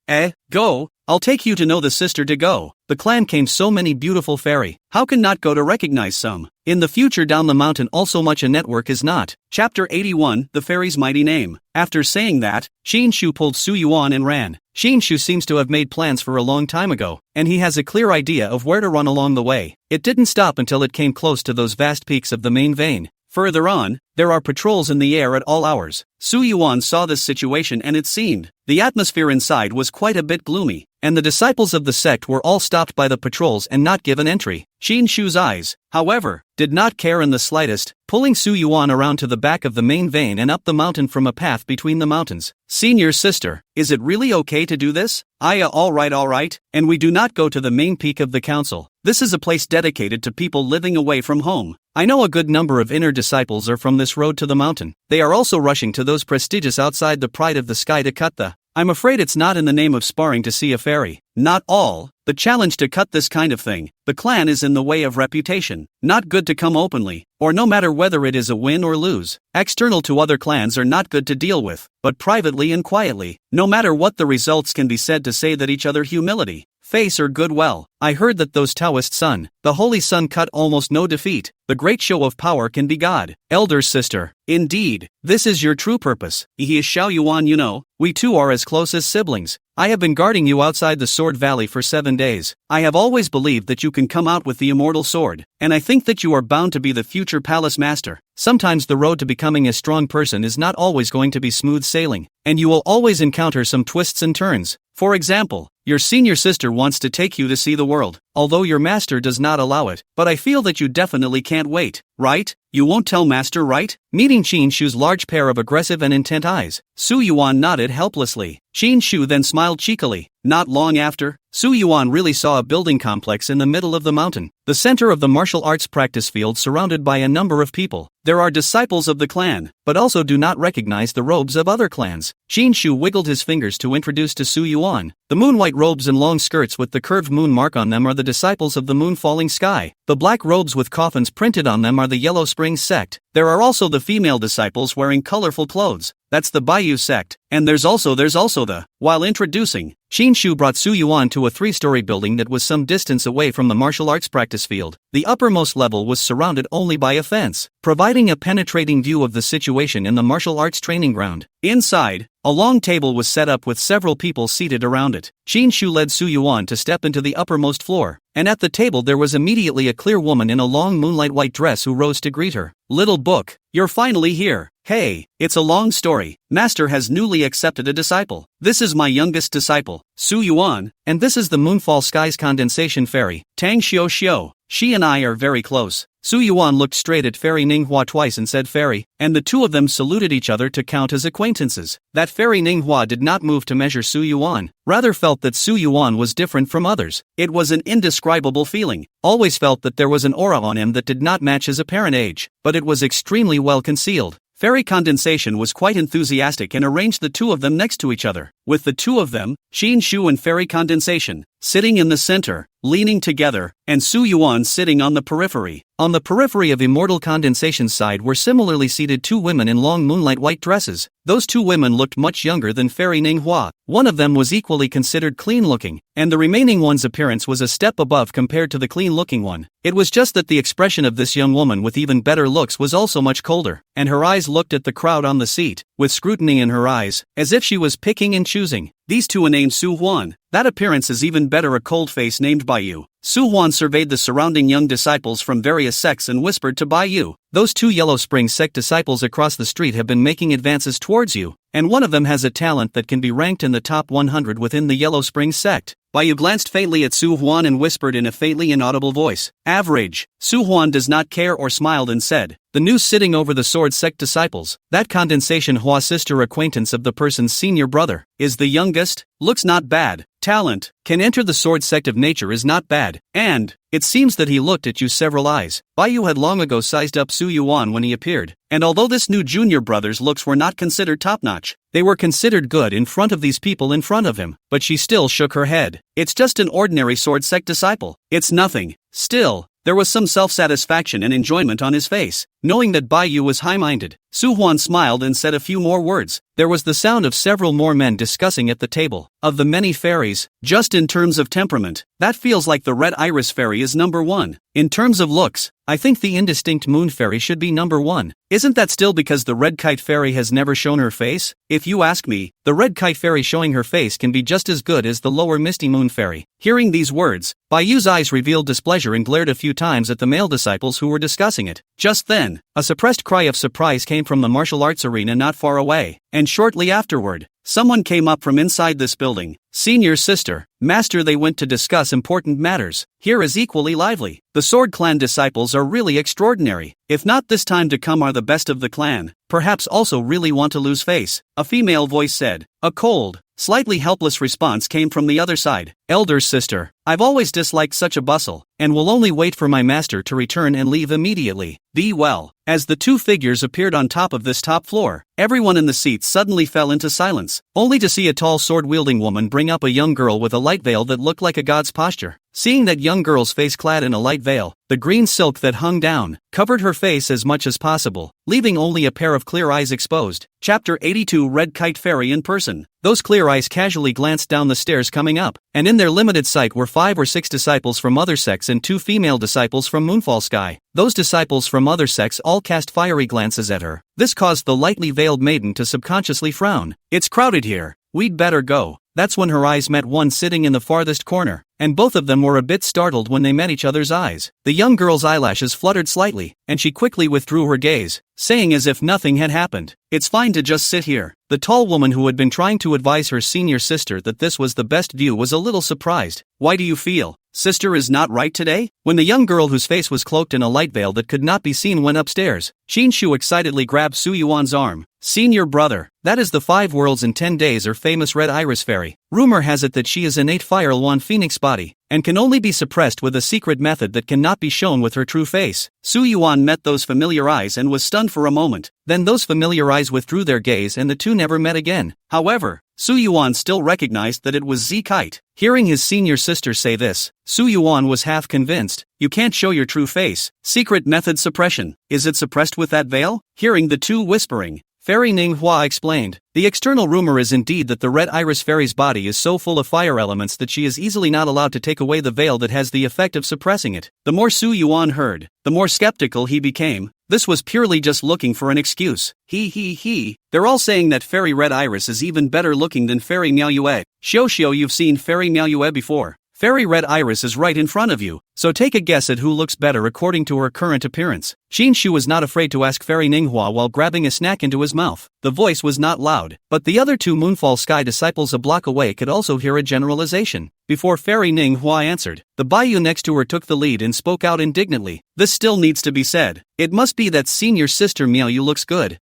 [SPEAKER 1] Go, I'll take you to know the sister to go. The clan came so many beautiful fairy, how can not go to recognize some? In the future down the mountain also much a network is not. Chapter 81, The Fairy's Mighty Name. After saying that, Qin Shu pulled Su Yuan and ran. Qin Shu seems to have made plans for a long time ago, and he has a clear idea of where to run along the way. It didn't stop until it came close to those vast peaks of the main vein. Further on, there are patrols in the air at all hours. Su Yuan saw this situation and it seemed the atmosphere inside was quite a bit gloomy, and the disciples of the sect were all stopped by the patrols and not given entry. Qin Shu's eyes, however, did not care in the slightest, pulling Su Yuan around to the back of the main vein and up the mountain from a path between the mountains. Senior sister, is it really okay to do this? Alright, and we do not go to the main peak of the council. This is a place dedicated to people living away from home. I know a good number of inner disciples are from this road to the mountain. They are also rushing to those prestigious outside the pride of the sky to cut the. I'm afraid it's not in the name of sparring to see a fairy. Not all. The challenge to cut this kind of thing. The clan is in the way of reputation. Not good to come openly, or no matter whether it is a win or lose. External to other clans are not good to deal with, but privately and quietly. No matter what the results can be said to say that each other humility, face or goodwill. I heard that those Taoist sun, the holy sun cut almost no defeat. The great show of power can be God. Elder sister, indeed, this is your true purpose. He is Xiao Yuan, you know. We two are as close as siblings. I have been guarding you outside the Sword Valley for 7 days. I have always believed that you can come out with the immortal sword, and I think that you are bound to be the future palace master. Sometimes the road to becoming a strong person is not always going to be smooth sailing, and you will always encounter some twists and turns. For example, your senior sister wants to take you to see the world, although your master does not allow it, but I feel that you definitely can't wait, right? You won't tell master, right? Meeting Qin Shu's large pair of aggressive and intent eyes, Su Yuan nodded helplessly. Qin Shu then smiled cheekily. Not long after, Su Yuan really saw a building complex in the middle of the mountain, the center of the martial arts practice field surrounded by a number of people. There are disciples of the clan, but also do not recognize the robes of other clans. Qin Shu wiggled his fingers to introduce to Su Yuan. The moon-white robes and long skirts with the curved moon mark on them are the disciples of the moon-falling sky. The black robes with coffins printed on them are the Yellow Spring sect. There are also the female disciples wearing colorful clothes. That's the Bayou sect. And there's also the. While introducing, Qin Shu brought Su Yuan to a 3-story building that was some distance away from the martial arts practice field. The uppermost level was surrounded only by a fence, providing a penetrating view of the situation in the martial arts training ground. Inside, a long table was set up with several people seated around it. Qin Shu led Su Yuan to step into the uppermost floor, and at the table there was immediately a clear woman in a long moonlight white dress who rose to greet her. "Little book, you're finally here. Hey, it's a long story. Master has newly accepted a disciple. This is my youngest disciple, Su Yuan, and this is the Moonfall Sky's condensation fairy, Tang Xiao Xiao. She and I are very close." Su Yuan looked straight at Fairy Ninghua twice and said fairy, and the two of them saluted each other to count as acquaintances. That Fairy Ninghua did not move to measure Su Yuan, rather felt that Su Yuan was different from others. It was an indescribable feeling, always felt that there was an aura on him that did not match his apparent age, but it was extremely well concealed. Fairy Condensation was quite enthusiastic and arranged the two of them next to each other, with the two of them, Qin Shu and Fairy Condensation, sitting in the center, leaning together, and Su Yuan sitting on the periphery. On the periphery of Immortal Condensation's side were similarly seated two women in long moonlight white dresses. Those two women looked much younger than Fairy Ninghua. One of them was equally considered clean-looking, and the remaining one's appearance was a step above compared to the clean-looking one. It was just that the expression of this young woman with even better looks was also much colder, and her eyes looked at the crowd on the seat, with scrutiny in her eyes, as if she was picking and choosing. These two are named Su Huan. That appearance is even better a cold face named Bai Yu. Su Huan surveyed the surrounding young disciples from various sects and whispered to Bai Yu, "Those two Yellow Spring sect disciples across the street have been making advances towards you, and one of them has a talent that can be ranked in the top 100 within the Yellow Spring sect." Bai Yu glanced faintly at Su Huan and whispered in a faintly inaudible voice, "Average." Su Huan does not care or smiled and said, "The new sitting over the sword sect disciples, that Condensation Hua sister acquaintance of the person's senior brother, is the youngest, looks not bad, talent, can enter the sword sect of nature is not bad, and, it seems that he looked at you several eyes." Bai Yu had long ago sized up Su Yuan when he appeared, and although this new junior brother's looks were not considered top-notch, they were considered good in front of these people in front of him, but she still shook her head. "It's just an ordinary sword sect disciple. It's nothing." Still, there was some self-satisfaction and enjoyment on his face, knowing that Bai Yu was high-minded. Su Huan smiled and said a few more words. There was the sound of several more men discussing at the table. Of the many fairies, just in terms of temperament, that feels like the red iris fairy is number one. In terms of looks, I think the indistinct moon fairy should be number one. Isn't that still because the red kite fairy has never shown her face? If you ask me, the red kite fairy showing her face can be just as good as the lower misty moon fairy. Hearing these words, Bai Yu's eyes revealed displeasure and glared a few times at the male disciples who were discussing it. Just then, a suppressed cry of surprise came from the martial arts arena not far away, and shortly afterward, someone came up from inside this building. "Senior sister, master, they went to discuss important matters. Here is equally lively. The Sword Clan disciples are really extraordinary. If not this time to come are the best of the clan, perhaps also really want to lose face," a female voice said. A cold, slightly helpless response came from the other side. "Elder sister, I've always disliked such a bustle, and will only wait for my master to return and leave immediately. Be well." As the two figures appeared on top of this top floor, everyone in the seats suddenly fell into silence, only to see a tall sword-wielding woman bring up a young girl with a light veil that looked like a god's posture. Seeing that young girl's face clad in a light veil, the green silk that hung down covered her face as much as possible, leaving only a pair of clear eyes exposed. Chapter 82 Red Kite Fairy in person. Those clear eyes casually glanced down the stairs coming up, and in their limited sight were 5 or 6 disciples from other sects and 2 female disciples from Moonfall Sky. Those disciples from other sects all cast fiery glances at her. This caused the lightly veiled maiden to subconsciously frown. "It's crowded here. We'd better go." That's when her eyes met one sitting in the farthest corner, and both of them were a bit startled when they met each other's eyes. The young girl's eyelashes fluttered slightly, and she quickly withdrew her gaze, saying as if nothing had happened, "It's fine to just sit here." The tall woman who had been trying to advise her senior sister that this was the best view was a little surprised. "Why do you feel sister is not right today?" When the young girl whose face was cloaked in a light veil that could not be seen went upstairs, Qin Shu excitedly grabbed Su Yuan's arm. "Senior brother, that is the 5 worlds in 10 days or famous red iris fairy. Rumor has it that she is innate Fire Yuan Phoenix body, and can only be suppressed with a secret method that cannot be shown with her true face." Su Yuan met those familiar eyes and was stunned for a moment, then those familiar eyes withdrew their gaze and the two never met again. However, Su Yuan still recognized that it was Z Kite. Hearing his senior sister say this, Su Yuan was half convinced. "You can't show your true face. Secret method suppression. Is it suppressed with that veil?" Hearing the two whispering, Fairy Ning Hua explained. The external rumor is indeed that the red iris fairy's body is so full of fire elements that she is easily not allowed to take away the veil that has the effect of suppressing it. The more Su Yuan heard, the more skeptical he became. This was purely just looking for an excuse. They're all saying that Fairy Red Iris is even better looking than Fairy Miao Yue. Xiao, you've seen Fairy Miao Yue before. Fairy Red Iris is right in front of you, so take a guess at who looks better according to her current appearance. Shu was not afraid to ask Fairy Ninghua while grabbing a snack into his mouth. The voice was not loud, but the other two Moonfall Sky disciples a block away could also hear a generalization. Before Fairy Ninghua answered, the Baiyu next to her took the lead and spoke out indignantly. This still needs to be said. It must be that senior sister Miaoyu looks good.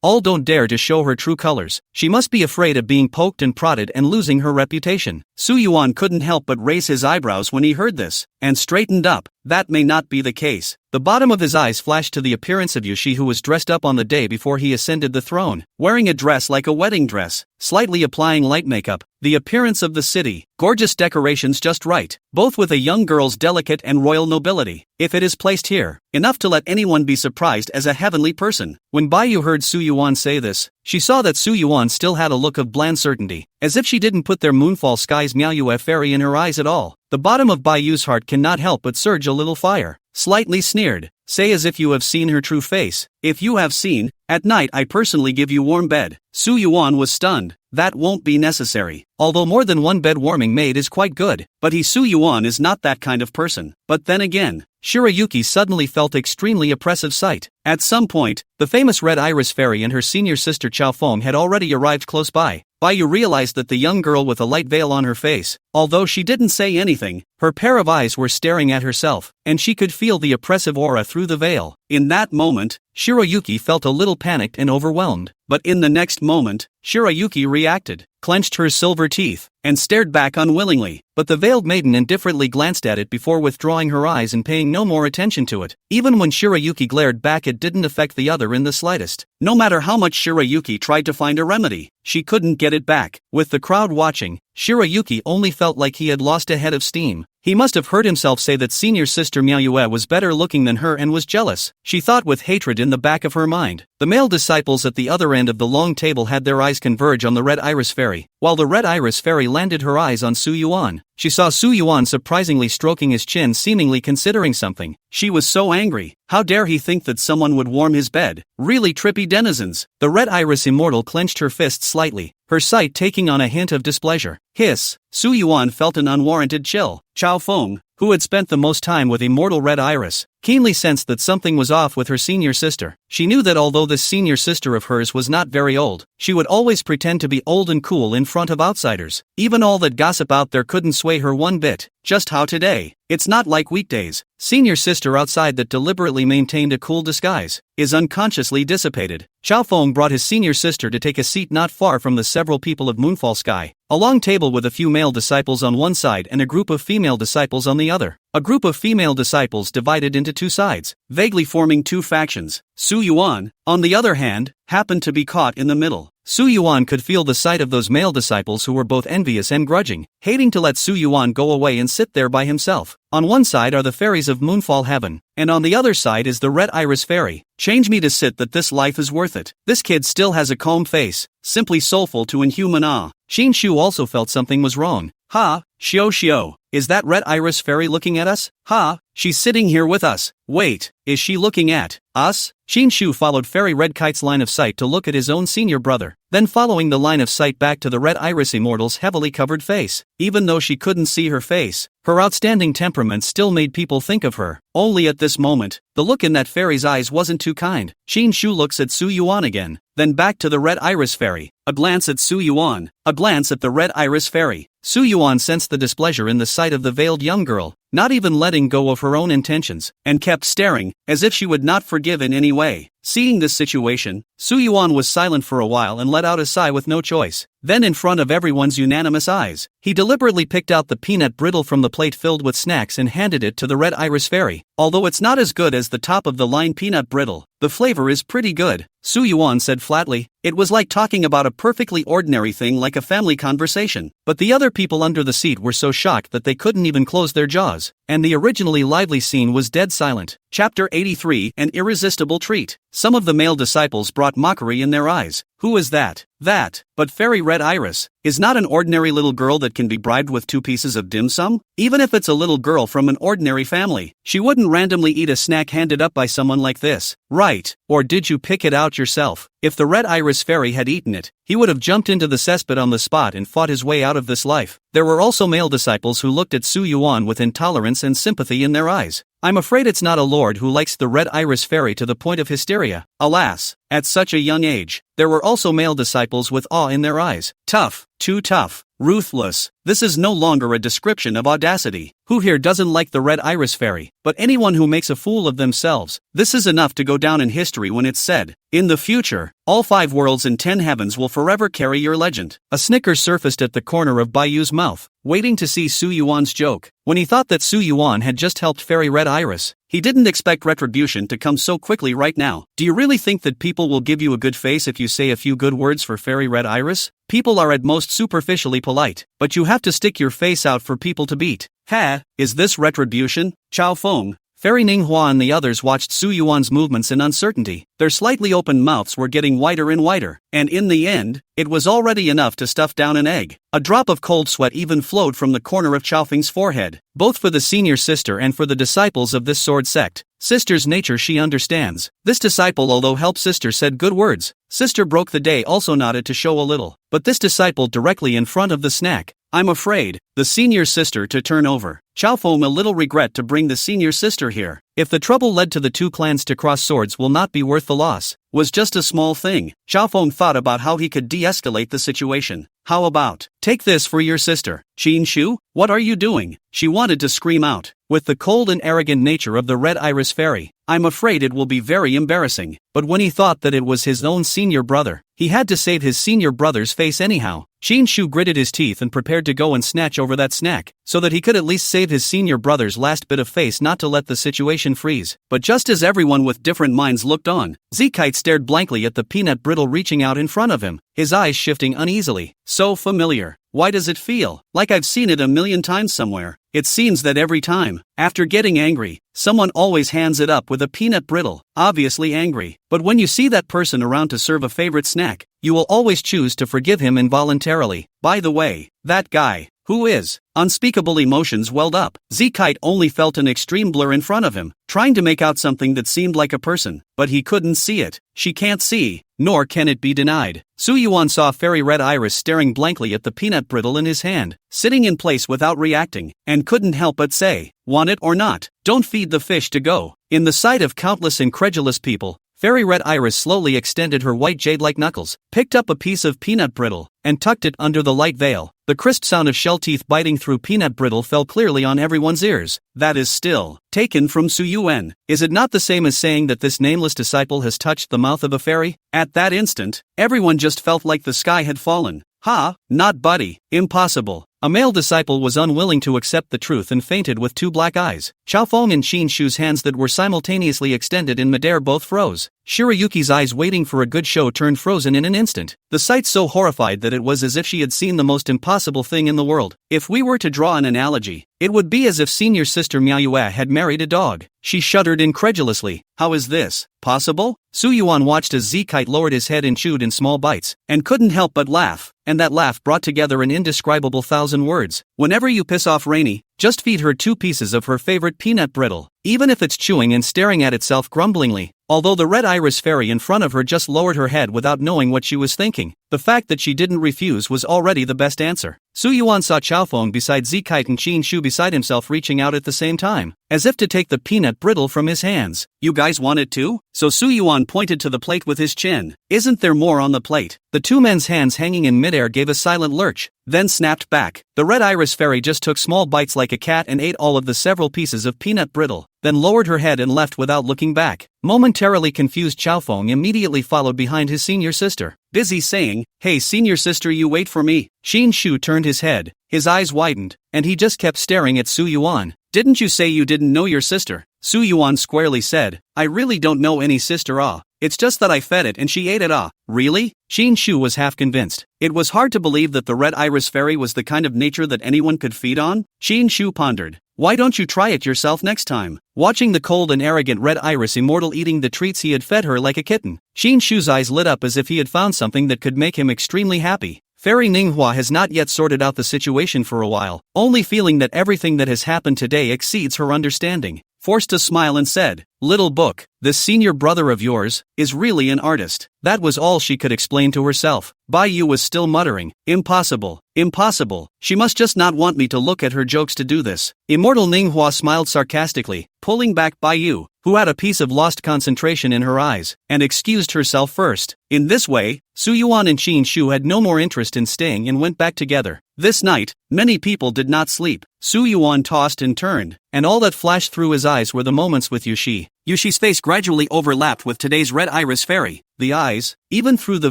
[SPEAKER 1] All don't dare to show her true colors. She must be afraid of being poked and prodded and losing her reputation. Su Yuan couldn't help but raise his eyebrows when he heard this, and straightened up. That may not be the case. The bottom of his eyes flashed to the appearance of Yushi, who was dressed up on the day before he ascended the throne, wearing a dress like a wedding dress, slightly applying light makeup. The appearance of the city, gorgeous decorations just right, both with a young girl's delicate and royal nobility. If it is placed here, enough to let anyone be surprised as a heavenly person. When Baiyu heard Su Yuan say this, she saw that Su Yuan still had a look of bland certainty, as if she didn't put their Moonfall Sky's Miaoyue fairy in her eyes at all. The bottom of Baiyu's heart cannot help but surge a little fire. Slightly sneered, say as if you have seen her true face. If you have seen, at night I personally give you warm bed. Su Yuan was stunned. That won't be necessary. Although more than one bed warming maid is quite good, but Su Yuan is not that kind of person. But then again, Shirayuki suddenly felt extremely oppressive sight. At some point, the famous Red Iris Fairy and her senior sister Chao Feng had already arrived close by. Baiyu realized that the young girl with a light veil on her face, although she didn't say anything, her pair of eyes were staring at herself, and she could feel the oppressive aura through the veil. In that moment, Shirayuki felt a little panicked and overwhelmed. But in the next moment, Shirayuki reacted, clenched her silver teeth, and stared back unwillingly. But the veiled maiden indifferently glanced at it before withdrawing her eyes and paying no more attention to it. Even when Shirayuki glared back, it didn't affect the other in the slightest. No matter how much Shirayuki tried to find a remedy, she couldn't get it back. With the crowd watching, Shirayuki only felt like he had lost a head of steam. He must have heard himself say that senior sister Miaoyue was better looking than her and was jealous. She thought with hatred in the back of her mind. The male disciples at the other end of the long table had their eyes converge on the Red Iris Fairy, while the Red Iris Fairy landed her eyes on Su Yuan. She saw Su Yuan surprisingly stroking his chin, seemingly considering something. She was so angry. How dare he think that someone would warm his bed? Really trippy denizens. The Red Iris Immortal clenched her fist slightly, her sight taking on a hint of displeasure. Hiss! Su Yuan felt an unwarranted chill. Chao Feng, who had spent the most time with Immortal Red Iris, keenly sensed that something was off with her senior sister. She knew that although this senior sister of hers was not very old, she would always pretend to be old and cool in front of outsiders. Even all that gossip out there couldn't sway her one bit. Just how today? It's not like weekdays. Senior sister outside that deliberately maintained a cool disguise is unconsciously dissipated. Chao Feng brought his senior sister to take a seat not far from the several people of Moonfall Sky. A long table with a few male disciples on one side and a group of female disciples on the other. A group of female disciples divided into two sides, vaguely forming two factions. Su Yuan, on the other hand, happened to be caught in the middle. Su Yuan could feel the sight of those male disciples who were both envious and grudging, hating to let Su Yuan go away and sit there by himself. On one side are the fairies of Moonfall Heaven, and on the other side is the Red Iris Fairy. Change me to sit that this life is worth it. This kid still has a calm face, simply soulful to inhuman awe. Shu also felt something was wrong. Ha, Xiao, is that Red Iris Fairy looking at us? Ha, she's sitting here with us. Wait, is she looking at us? Shu followed Fairy Red Kite's line of sight to look at his own senior brother, then following the line of sight back to the Red Iris Immortal's heavily covered face. Even though she couldn't see her face, her outstanding temperament still made people think of her. Only at this moment, the look in that fairy's eyes wasn't too kind. Shu looks at Su Yuan again, then back to the Red Iris Fairy. A glance at Su Yuan, a glance at the Red Iris Fairy. Su Yuan sensed the displeasure in the sight of the veiled young girl, not even letting go of her own intentions, and kept staring, as if she would not forgive in any way. Seeing this situation, Su Yuan was silent for a while and let out a sigh with no choice. Then in front of everyone's unanimous eyes, he deliberately picked out the peanut brittle from the plate filled with snacks and handed it to the Red Iris Fairy. Although it's not as good as the top-of-the-line peanut brittle, the flavor is pretty good. Su Yuan said flatly. It was like talking about a perfectly ordinary thing like a family conversation. But the other people under the seat were so shocked that they couldn't even close their jaws, and the originally lively scene was dead silent. Chapter 83, An Irresistible Treat. Some of the male disciples brought mockery in their eyes. Who is that? That, but Fairy Red Iris, is not an ordinary little girl that can be bribed with 2 pieces of dim sum? Even if it's a little girl from an ordinary family, she wouldn't randomly eat a snack handed up by someone like this, right? Or did you pick it out yourself? If the Red Iris Fairy had eaten it, he would have jumped into the cesspit on the spot and fought his way out of this life. There were also male disciples who looked at Su Yuan with intolerance and sympathy in their eyes. I'm afraid it's not a lord who likes the Red Iris Fairy to the point of hysteria. Alas, at such a young age. There were also male disciples with awe in their eyes. Tough, too tough, ruthless. This is no longer a description of audacity. Who here doesn't like the Red Iris Fairy? But anyone who makes a fool of themselves. This is enough to go down in history when it's said, in the future, all 5 worlds and 10 heavens will forever carry your legend. A snicker surfaced at the corner of Bayu's mouth, waiting to see Su Yuan's joke. When he thought that Su Yuan had just helped Fairy Red Iris, he didn't expect retribution to come so quickly right now. Do you really think that people will give you a good face if you say a few good words for Fairy Red Iris? People are at most superficially polite, but you have to stick your face out for people to beat. Ha, is this retribution? Chao Feng, Fairy Manhwa and the others watched Su Yuan's movements in uncertainty. Their slightly open mouths were getting wider and wider, and in the end, it was already enough to stuff down an egg. A drop of cold sweat even flowed from the corner of Chao Feng's forehead, both for the senior sister and for the disciples of this sword sect. Sister's nature she understands. This disciple, although help sister, said good words. Sister broke the day also nodded to show a little, but this disciple directly in front of the snack. I'm afraid, the senior sister to turn over. Chao Feng a little regret to bring the senior sister here. If the trouble led to the 2 clans to cross swords will not be worth the loss. Was just a small thing. Chao Feng thought about how he could de-escalate the situation. How about, take this for your sister. Qin Shu, what are you doing? She wanted to scream out. With the cold and arrogant nature of the Red Iris Fairy, I'm afraid it will be very embarrassing. But when he thought that it was his own senior brother, he had to save his senior brother's face anyhow. Qin Shu gritted his teeth and prepared to go and snatch over that snack, so that he could at least save his senior brother's last bit of face, not to let the situation freeze. But just as everyone with different minds looked on, Zkite stared blankly at the peanut brittle reaching out in front of him, his eyes shifting uneasily. So familiar. Why does it feel like I've seen it a million times somewhere? It seems that every time, after getting angry, someone always hands it up with a peanut brittle, obviously angry. But when you see that person around to serve a favorite snack, you will always choose to forgive him involuntarily. By the way, that guy, who is? Unspeakable emotions welled up. Zkite only felt an extreme blur in front of him, trying to make out something that seemed like a person, but he couldn't see it. She can't see, nor can it be denied. Su Yuan saw Fairy Red Iris staring blankly at the peanut brittle in his hand, sitting in place without reacting, and couldn't help but say, want it or not, don't feed the fish to go. In the sight of countless incredulous people, Fairy Red Iris slowly extended her white jade-like knuckles, picked up a piece of peanut brittle, and tucked it under the light veil. The crisp sound of shell teeth biting through peanut brittle fell clearly on everyone's ears. That is still taken from Su Yuan. Is it not the same as saying that this nameless disciple has touched the mouth of a fairy? At that instant, everyone just felt like the sky had fallen. Ha, not buddy, impossible. A male disciple was unwilling to accept the truth and fainted with 2 black eyes. Chao Feng and Qin Shu's hands that were simultaneously extended in midair both froze. Shirayuki's eyes waiting for a good show turned frozen in an instant. The sight so horrified that it was as if she had seen the most impossible thing in the world. If we were to draw an analogy, it would be as if senior sister Miaoyue had married a dog. She shuddered incredulously. How is this possible? Su Yuan watched as Zkite lowered his head and chewed in small bites, and couldn't help but laugh. And that laugh brought together an indescribable 1,000 words. Whenever you piss off Rainy, just feed her 2 pieces of her favorite peanut brittle, even if it's chewing and staring at itself grumblingly. Although the Red Iris Fairy in front of her just lowered her head without knowing what she was thinking, the fact that she didn't refuse was already the best answer. Su Yuan saw Chao Feng beside Zkite and Qin Shu beside himself reaching out at the same time, as if to take the peanut brittle from his hands. You guys want it too? So Su Yuan pointed to the plate with his chin. Isn't there more on the plate? The 2 men's hands hanging in midair gave a silent lurch, then snapped back. The Red Iris Fairy just took small bites like a cat and ate all of the several pieces of peanut brittle, then lowered her head and left without looking back. Momentarily confused, Chao Feng immediately followed behind his senior sister, busy saying, "Hey senior sister, you wait for me." Qin Shu turned his head, his eyes widened, and he just kept staring at Su Yuan. Didn't you say you didn't know your sister? Su Yuan squarely said, I really don't know any sister. it's just that I fed it and she ate it. Really? Xin Shu was half convinced. It was hard to believe that the red iris fairy was the kind of nature that anyone could feed on. Xin Shu pondered. Why don't you try it yourself next time? Watching the cold and arrogant red iris immortal eating the treats he had fed her like a kitten, Xin Shu's eyes lit up as if he had found something that could make him extremely happy. Fairy Ninghua has not yet sorted out the situation for a while, only feeling that everything that has happened today exceeds her understanding. Forced to smile and said, "Little book, this senior brother of yours is really an artist." That was all she could explain to herself. Bai Yu was still muttering, "Impossible, impossible, she must just not want me to look at her jokes to do this." Immortal Ninghua smiled sarcastically, pulling back Bai Yu, who had a piece of lost concentration in her eyes, and excused herself first. In this way, Su Yuan and Xin Shu had no more interest in staying and went back together. This night, many people did not sleep. Su Yuan tossed and turned, and all that flashed through his eyes were the moments with Yushi. Yushi's face gradually overlapped with today's red iris fairy. The eyes, even through the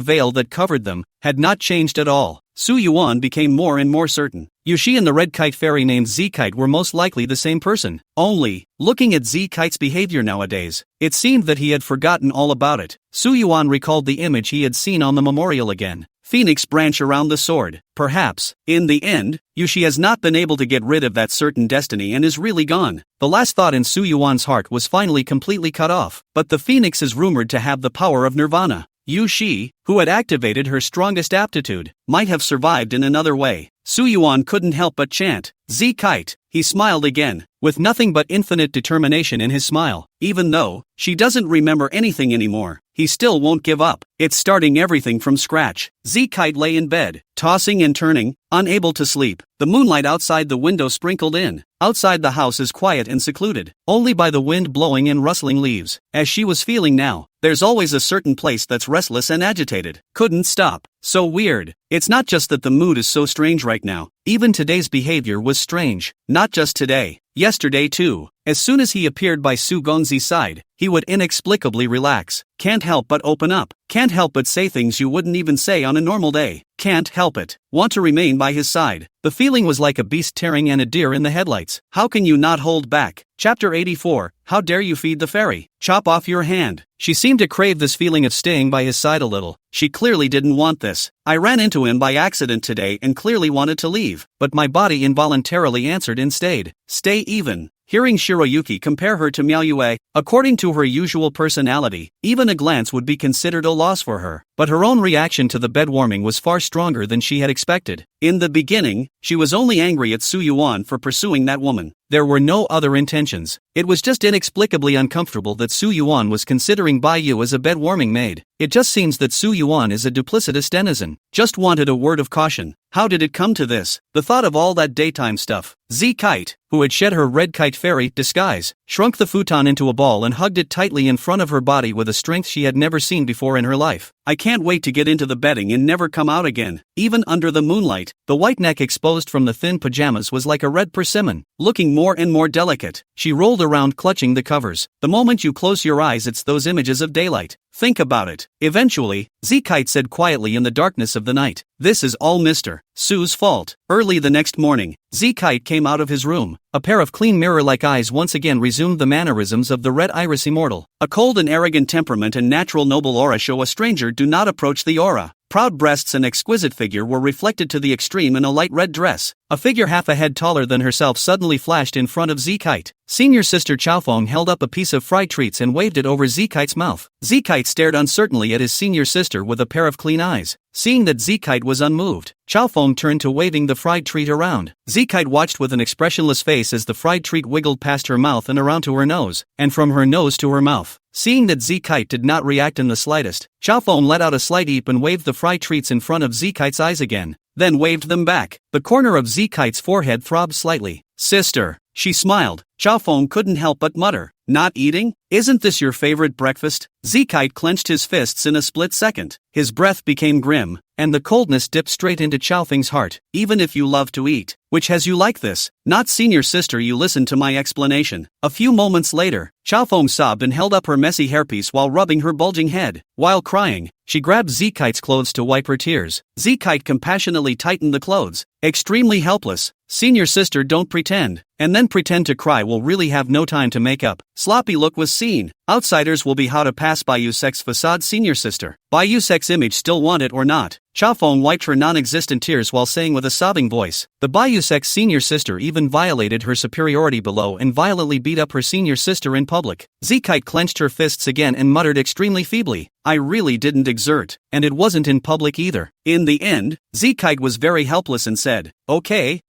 [SPEAKER 1] veil that covered them, had not changed at all. Su Yuan became more and more certain. Yushi and the red kite fairy named Z-Kite were most likely the same person. Only, looking at Z-Kite's behavior nowadays, it seemed that he had forgotten all about it. Su Yuan recalled the image he had seen on the memorial again. Phoenix branch around the sword. Perhaps, in the end, Yushi has not been able to get rid of that certain destiny and is really gone. The last thought in Su Yuan's heart was finally completely cut off. But the phoenix is rumored to have the power of nirvana. Yushi, who had activated her strongest aptitude, might have survived in another way. Su Yuan couldn't help but chant, "Z-Kite." He smiled again, with nothing but infinite determination in his smile. Even though she doesn't remember anything anymore, he still won't give up. It's starting everything from scratch. Z-Kite lay in bed, tossing and turning, unable to sleep. The moonlight outside the window sprinkled in. Outside the house is quiet and secluded, only by the wind blowing and rustling leaves. As she was feeling now, there's always a certain place that's restless and agitated. Couldn't stop. So weird. It's not just that the mood is so strange right now. Even today's behavior was strange. Not just today. Yesterday too. As soon as he appeared by Su Gongzi's side, he would inexplicably relax. Can't help but open up. Can't help but say things you wouldn't even say on a normal day. Can't help it. Want to remain by his side. The feeling was like a beast tearing and a deer in the headlights. How can you not hold back? Chapter 84, How dare you feed the fairy? Chop off your hand. She seemed to crave this feeling of staying by his side a little. She clearly didn't want this. I ran into him by accident today and clearly wanted to leave, but my body involuntarily answered and stayed. Stay even. Hearing Shiroyuki compare her to Miaoyue, according to her usual personality, even a glance would be considered a loss for her. But her own reaction to the bed warming was far stronger than she had expected. In the beginning, she was only angry at Su Yuan for pursuing that woman. There were no other intentions. It was just inexplicably uncomfortable that Su Yuan was considering Bai Yu as a bed warming maid. It just seems that Su Yuan is a duplicitous denizen. Just wanted a word of caution. How did it come to this? The thought of all that daytime stuff. Z-Kite, who had shed her red kite fairy disguise, shrunk the futon into a ball and hugged it tightly in front of her body with a strength she had never seen before in her life. I can't wait to get into the bedding and never come out again. Even under the moonlight, the white neck exposed from the thin pajamas was like a red persimmon, looking more and more delicate. She rolled around clutching the covers. The moment you close your eyes, it's those images of daylight. Think about it. Eventually, Z-Kite said quietly in the darkness of the night, "This is all Mr. Su's fault." Early the next morning, Z-Kite came out of his room. A pair of clean mirror-like eyes once again resumed the mannerisms of the red iris immortal. A cold and arrogant temperament and natural noble aura show a stranger do not approach the aura. Proud breasts and exquisite figure were reflected to the extreme in a light red dress. A figure half a head taller than herself suddenly flashed in front of Z-Kite. Senior sister Chaofeng held up a piece of fried treats and waved it over Z-Kite's mouth. Z-Kite stared uncertainly at his senior sister with a pair of clean eyes. Seeing that Z-Kite was unmoved, Chaofeng turned to waving the fried treat around. Z-Kite watched with an expressionless face as the fried treat wiggled past her mouth and around to her nose, and from her nose to her mouth. Seeing that Z-Kite did not react in the slightest, Chaofeng let out a slight eep and waved the fried treats in front of Z-Kite's eyes again, then waved them back. The corner of Z-Kite's forehead throbbed slightly. "Sister." She smiled. Chaofeng couldn't help but mutter, "Not eating? Isn't this your favorite breakfast?" Z-Kite clenched his fists in a split second. His breath became grim, and the coldness dipped straight into Chaofeng's heart. "Even if you love to eat, which has you like this? Not senior sister, you listen to my explanation." A few moments later, Chaofeng sobbed and held up her messy hairpiece while rubbing her bulging head. While crying, she grabbed Z-Kite's clothes to wipe her tears. Z-Kite compassionately tightened the clothes. Extremely helpless. "Senior sister, don't pretend. and then pretend to cry will really have no time to make up. Sloppy look was seen. Outsiders will be how to pass Bai Yusek's facade senior sister. Bai Yusek's image still want it or not. Chafeng wiped her non-existent tears while saying with a sobbing voice, the Bai Yusek's senior sister even violated her superiority below and violently beat up her senior sister in public. Zikite clenched her fists again and muttered extremely feebly, I really didn't exert, and it wasn't in public either. In the end, Zikite was very helpless and said, okay,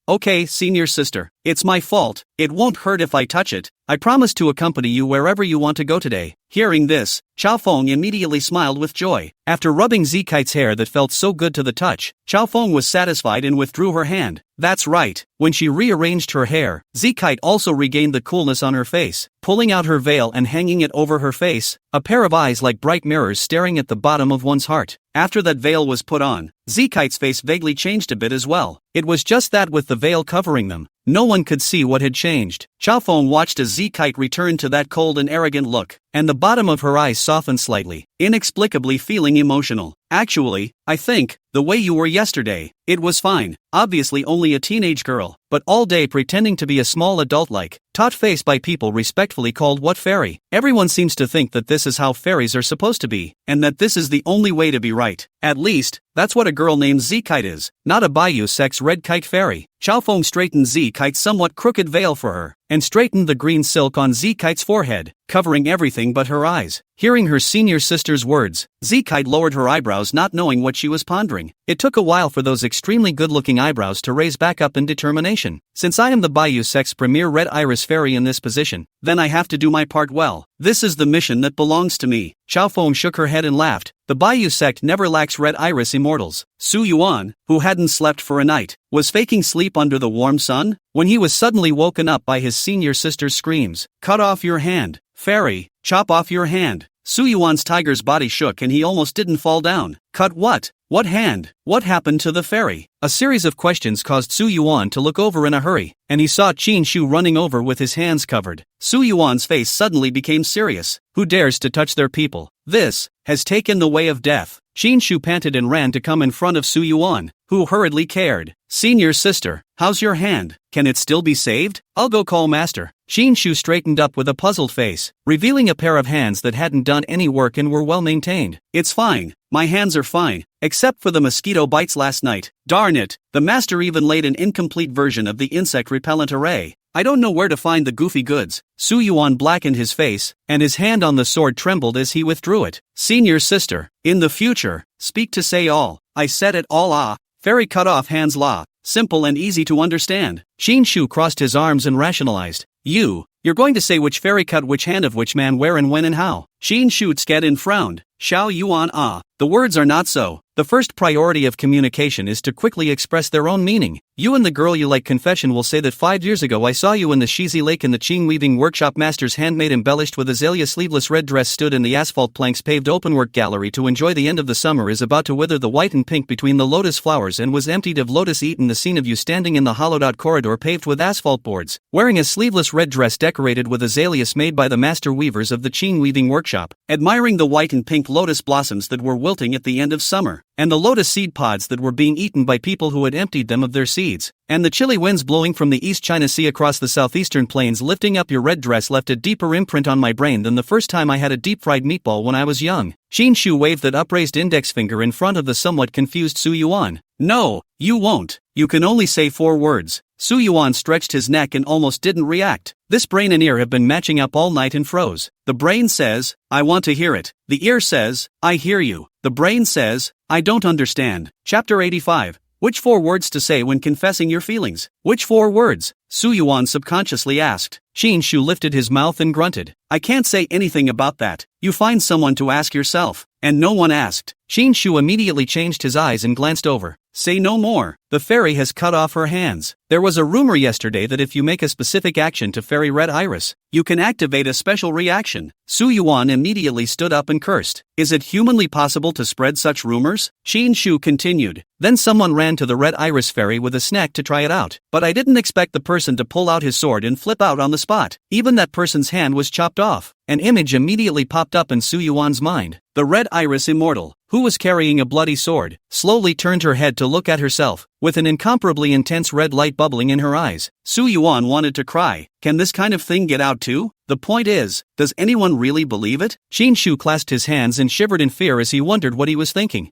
[SPEAKER 1] senior sister, it's my fault, it won't hurt if I touch it, I promise to accompany you wherever you want to go today. Hearing this, Chafeng immediately smiled with joy. After rubbing Zikite's hair that felt so good to the touch, Chafeng was satisfied and withdrew her hand. That's right, when she rearranged her hair, Zikite also regained the coolness on her face, pulling out her veil and hanging it over her face, a pair of eyes like bright mirrors staring at the bottom of one's heart. After that veil was put on, Zikite's face vaguely changed a bit as well. It was just that with the veil covering them, no one could see what had changed. Chafeng watched as Zikite returned to that cold and arrogant look, and the bottom of her eyes softened slightly, inexplicably feeling emotional. Actually, I think, the way you were yesterday, it was fine, obviously only a teenage girl, but all day pretending to be a small adult like, taught face by people respectfully called what fairy. Everyone seems to think that this is how fairies are supposed to be, and that this is the only way to be right. At least, that's what a girl named Zikite is, not a Bai Yusek's red kite fairy. Chafeng straightened Zikite's somewhat crooked veil for her, and straightened the green silk on Zikite's forehead, covering everything but her eyes. Hearing her senior sister's words, Zikite lowered her eyebrows, not knowing what she was pondering. It took a while for those extremely good-looking eyebrows to raise back up in determination. Since I am the Bai Yusek's premier red iris fairy in this position, then I have to do my part well. This is the mission that belongs to me. Chafeng shook her head and laughed. The Bai Yu sect never lacks red iris immortals. Su Yuan, who hadn't slept for a night, was faking sleep under the warm sun, when he was suddenly woken up by his senior sister's screams. Cut off your hand, fairy, chop off your hand. Su Yuan's tiger's body shook and he almost didn't fall down. Cut what? What hand? What happened to the fairy? A series of questions caused Su Yuan to look over in a hurry, and he saw Qin Shu running over with his hands covered. Su Yuan's face suddenly became serious. Who dares to touch their people? This has taken the way of death. Qin Shu panted and ran to come in front of Su Yuan, who hurriedly cared. Senior sister, how's your hand? Can it still be saved? I'll go call master. Qin Shu straightened up with a puzzled face, revealing a pair of hands that hadn't done any work and were well maintained. It's fine. My hands are fine, except for the mosquito bites last night. Darn it, the master even laid an incomplete version of the insect repellent array. I don't know where to find the goofy goods. Su Yuan blackened his face, and his hand on the sword trembled as he withdrew it. Senior sister, in the future, speak to say all. I said it all fairy cut off hands la. Simple and easy to understand. Qin Shu crossed his arms and rationalized. You're going to say which fairy cut which hand of which man where and when and how. Qin Shu sked and frowned. Xiao Yuan the words are not so. The first priority of communication is to quickly express their own meaning. You and the girl you like confession will say that 5 years ago I saw you in the Shizi Lake in the Qing weaving workshop. Master's handmade embellished with azalea sleeveless red dress stood in the asphalt planks paved openwork gallery to enjoy the end of the summer is about to wither the white and pink between the lotus flowers and was emptied of lotus eaten. The scene of you standing in the hollowed out corridor paved with asphalt boards, wearing a sleeveless red dress decorated with azaleas made by the master weavers of the Qing weaving workshop, admiring the white and pink lotus blossoms that were wilting at the end of summer, and the lotus seed pods that were being eaten by people who had emptied them of their seeds, and the chilly winds blowing from the East China Sea across the southeastern plains lifting up your red dress left a deeper imprint on my brain than the first time I had a deep-fried meatball when I was young. Qin Shu waved that upraised index finger in front of the somewhat confused Su Yuan. No, you won't. You can only say 4 words. Su Yuan stretched his neck and almost didn't react. This brain and ear have been matching up all night and froze. The brain says, I want to hear it. The ear says, I hear you. The brain says, I don't understand. Chapter 85. Which 4 words to say when confessing your feelings? Which 4 words? Su Yuan subconsciously asked. Qin Shu lifted his mouth and grunted. I can't say anything about that. You find someone to ask yourself. And no one asked. Qin Shu immediately changed his eyes and glanced over. Say no more. The fairy has cut off her hands. There was a rumor yesterday that if you make a specific action to Fairy Red Iris, you can activate a special reaction. Su Yuan immediately stood up and cursed. Is it humanly possible to spread such rumors? Qin Shu continued. Then someone ran to the Red Iris Fairy with a snack to try it out. But I didn't expect the person to pull out his sword and flip out on the spot. Even that person's hand was chopped off. An image immediately popped up in Su Yuan's mind. The Red Iris Immortal, who was carrying a bloody sword, slowly turned her head to look at herself, with an incomparably intense red light bubbling in her eyes. Su Yuan wanted to cry. Can this kind of thing get out too? The point is, does anyone really believe it? Qin Shu clasped his hands and shivered in fear as he wondered what he was thinking.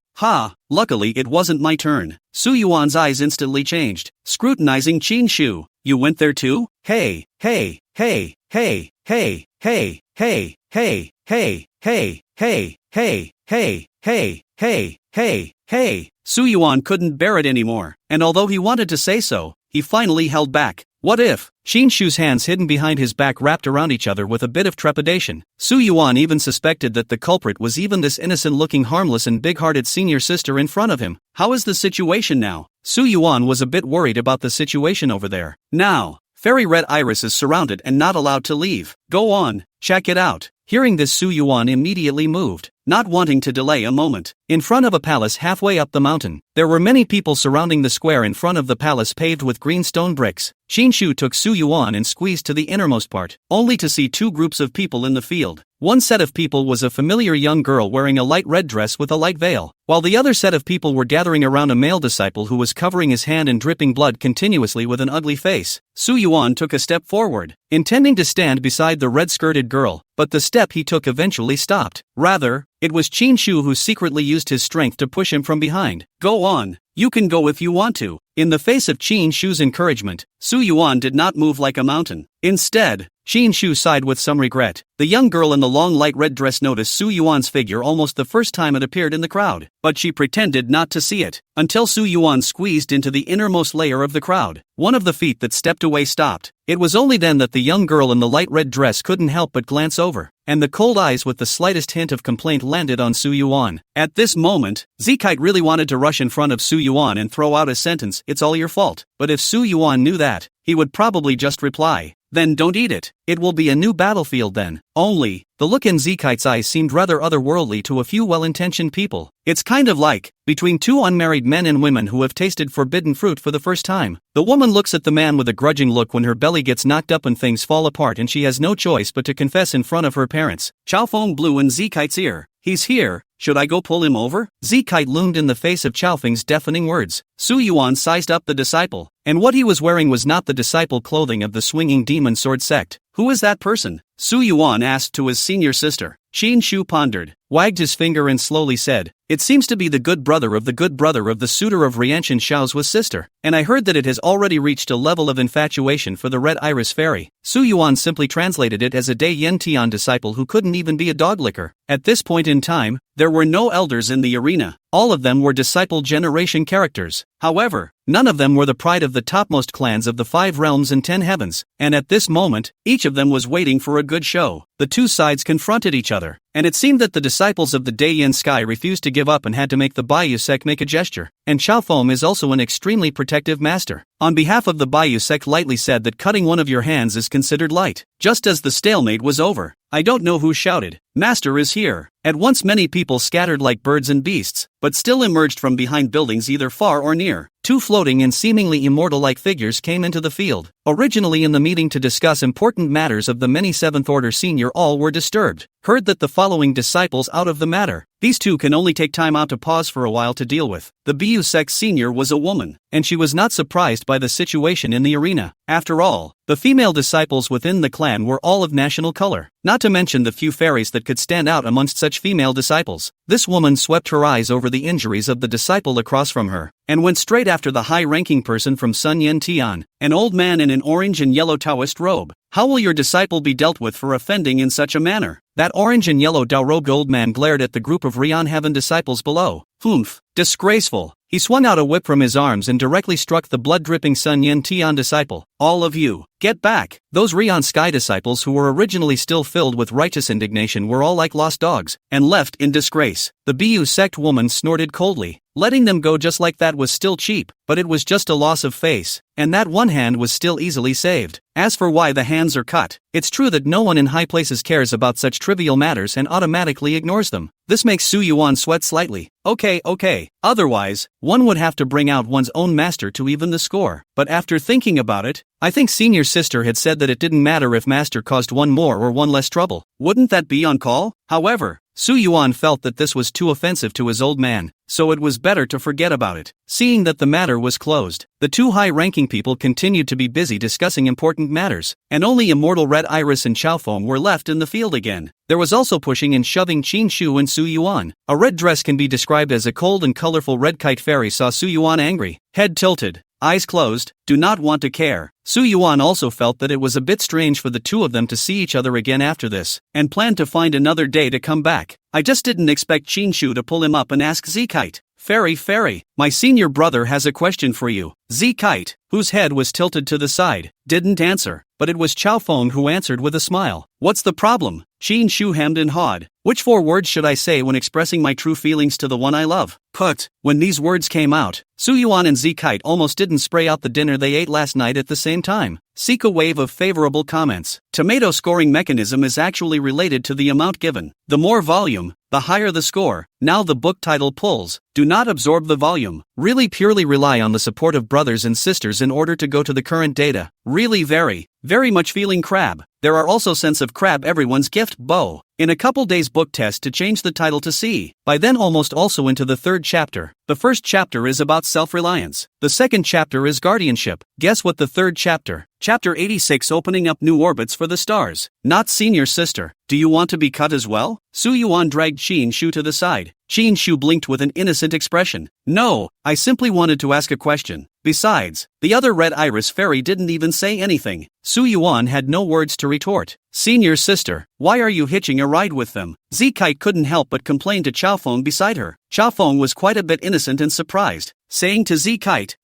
[SPEAKER 1] Luckily it wasn't my turn. Su Yuan's eyes instantly changed, scrutinizing Qin Shu. You went there too? Hey. Su Yuan couldn't bear it anymore, and although he wanted to say so, he finally held back. What if? Qin Shu's hands hidden behind his back wrapped around each other with a bit of trepidation. Su Yuan even suspected that the culprit was even this innocent-looking harmless and big-hearted senior sister in front of him. How is the situation now? Su Yuan was a bit worried about the situation over there. Now, Fairy Red Iris is surrounded and not allowed to leave. Go on, check it out. Hearing this, Su Yuan immediately moved, not wanting to delay a moment. In front of a palace halfway up the mountain, there were many people surrounding the square in front of the palace paved with green stone bricks. Qin Shu took Su Yuan and squeezed to the innermost part, only to see two groups of people in the field. One set of people was a familiar young girl wearing a light red dress with a light veil, while the other set of people were gathering around a male disciple who was covering his hand and dripping blood continuously with an ugly face. Su Yuan took a step forward, intending to stand beside the red-skirted girl, but the step he took eventually stopped. Rather, it was Qin Shu who secretly used his strength to push him from behind. Go on, you can go if you want to. In the face of Qin Shu's encouragement, Su Yuan did not move like a mountain. Instead, Qin Shu sighed with some regret. The young girl in the long light red dress noticed Su Yuan's figure almost the first time it appeared in the crowd, but she pretended not to see it, until Su Yuan squeezed into the innermost layer of the crowd. One of the feet that stepped away stopped. It was only then that the young girl in the light red dress couldn't help but glance over, and the cold eyes with the slightest hint of complaint landed on Su Yuan. At this moment, Zikite really wanted to rush in front of Su Yuan and throw out a sentence, "It's all your fault." But if Su Yuan knew that, he would probably just reply, "Then don't eat it. It will be a new battlefield then." Only, the look in Zikite's eyes seemed rather otherworldly to a few well-intentioned people. It's kind of like, between two unmarried men and women who have tasted forbidden fruit for the first time. The woman looks at the man with a grudging look when her belly gets knocked up and things fall apart and she has no choice but to confess in front of her parents. Chaofeng blew in Zikite's ear. "He's here, should I go pull him over?" Zikite loomed in the face of Chaofeng's deafening words. Su Yuan sized up the disciple, and what he was wearing was not the disciple clothing of the swinging demon sword sect. Who is that person? Su Yuan asked to his senior sister. Qin Shu pondered, wagged his finger and slowly said, "It seems to be the good brother of the suitor of Rianshan Xiao's sister, and I heard that it has already reached a level of infatuation for the Red Iris Fairy." Su Yuan simply translated it as a Dai Yen Tian disciple who couldn't even be a dog licker. At this point in time, there were no elders in the arena. All of them were disciple generation characters. However, none of them were the pride of the topmost clans of the 5 realms and 10 heavens, and at this moment, each of them was waiting for a good show. The two sides confronted each other, and it seemed that the disciples of the Daiyan Sky refused to give up and had to make the Baiyu sect make a gesture, and Chaofeng is also an extremely protective master. On behalf of the Baiyu sect lightly said that cutting one of your hands is considered light. Just as the stalemate was over, I don't know who shouted, "Master is here." At once many people scattered like birds and beasts, but still emerged from behind buildings either far or near. Two floating and seemingly immortal-like figures came into the field. Originally in the meeting to discuss important matters of the many 7th Order Senior, all were disturbed. Heard that the following disciples out of the matter. These two can only take time out to pause for a while to deal with. The Baiyu sect senior was a woman, and she was not surprised by the situation in the arena. After all, the female disciples within the clan were all of national color, not to mention the few fairies that could stand out amongst such female disciples. This woman swept her eyes over the injuries of the disciple across from her, and went straight after the high-ranking person from Sun Yen Tian, an old man in an orange and yellow Taoist robe. "How will your disciple be dealt with for offending in such a manner?" That orange and yellow Dao-robed old man glared at the group of Rian Heaven disciples below. "Humph, disgraceful." He swung out a whip from his arms and directly struck the blood-dripping Sun Yen Tian disciple. "All of you, get back!" Those Rian Sky disciples who were originally still filled with righteous indignation were all like lost dogs, and left in disgrace. The Baiyu sect woman snorted coldly. Letting them go just like that was still cheap, but it was just a loss of face, and that one hand was still easily saved. As for why the hands are cut, it's true that no one in high places cares about such trivial matters and automatically ignores them. This makes Su Yuan sweat slightly. Okay. Otherwise, one would have to bring out one's own master to even the score. But after thinking about it, I think senior sister had said that it didn't matter if master caused one more or one less trouble. Wouldn't that be on call? However, Su Yuan felt that this was too offensive to his old man, so it was better to forget about it. Seeing that the matter was closed, the two high-ranking people continued to be busy discussing important matters, and only Immortal Red Iris and Chaofeng were left in the field again. There was also pushing and shoving Qin Shu and Su Yuan. A red dress can be described as a cold and colorful red kite fairy saw Su Yuan angry, head tilted, eyes closed, do not want to care. Su Yuan also felt that it was a bit strange for the two of them to see each other again after this, and planned to find another day to come back. I just didn't expect Qin Shu to pull him up and ask Z-Kite. Fairy, my senior brother has a question for you. Z-Kite, whose head was tilted to the side, didn't answer, but it was Chaofeng who answered with a smile. What's the problem? Qin Shu hemmed and hawed. Which 4 words should I say when expressing my true feelings to the one I love? Put. When these words came out, Su Yuan and Z-Kite almost didn't spray out the dinner they ate last night at the same time. Seek a wave of favorable comments. Tomato scoring mechanism is actually related to the amount given. The more volume, the higher the score. Now the book title pulls. Do not absorb the volume. Really purely rely on the support of brothers and sisters in order to go to the current data. Really very much feeling crab. There are also sense of crab everyone's gift bow. In a couple days book test to change the title to C. By then almost also into the 3rd chapter. The first chapter is about self-reliance. The second chapter is guardianship. Guess what the 3rd chapter? Chapter 86 opening up new orbits for the stars. Not senior sister. Do you want to be cut as well? Su Yuan dragged Qin Shu to the side. Qin Shu blinked with an innocent expression. No, I simply wanted to ask a question. Besides, the other red iris fairy didn't even say anything. Su Yuan had no words to retort. Senior sister, why are you hitching a ride with them? Z-Kite couldn't help but complain to Chaofeng beside her. Chaofeng was quite a bit innocent and surprised, saying to Z-Kite,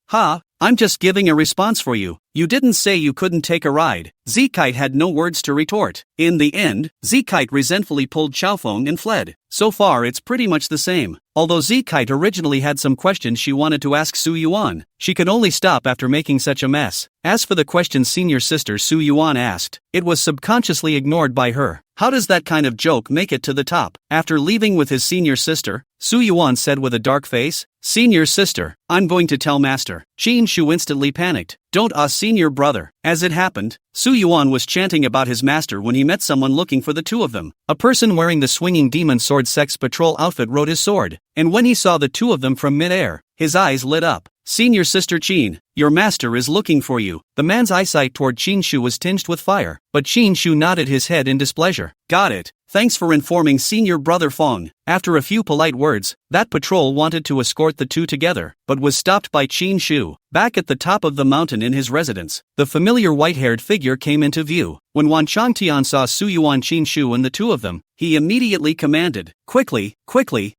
[SPEAKER 1] I'm just giving a response for you. You didn't say you couldn't take a ride. Z-Kite had no words to retort. In the end, Z-Kite resentfully pulled Chaofeng and fled. So far it's pretty much the same. Although Z-Kite originally had some questions she wanted to ask Su Yuan, she could only stop after making such a mess. As for the questions senior sister Su Yuan asked, it was subconsciously ignored by her. How does that kind of joke make it to the top? After leaving with his senior sister, Su Yuan said with a dark face, Senior sister, I'm going to tell master. Qin Shu instantly panicked. Don't senior brother. As it happened, Su Yuan was chanting about his master when he met someone looking for the two of them. A person wearing the swinging demon sword sect's patrol outfit rode his sword, and when he saw the two of them from mid-air, his eyes lit up. Senior sister Qin, your master is looking for you. The man's eyesight toward Qin Shu was tinged with fire, but Qin Shu nodded his head in displeasure. Got it. Thanks for informing senior brother Feng. After a few polite words, that patrol wanted to escort the two together, but was stopped by Qin Shu. Back at the top of the mountain in his residence, the familiar white-haired figure came into view. When Wan Changtian saw Su Yuan, Qin Shu and the two of them, he immediately commanded, Quickly,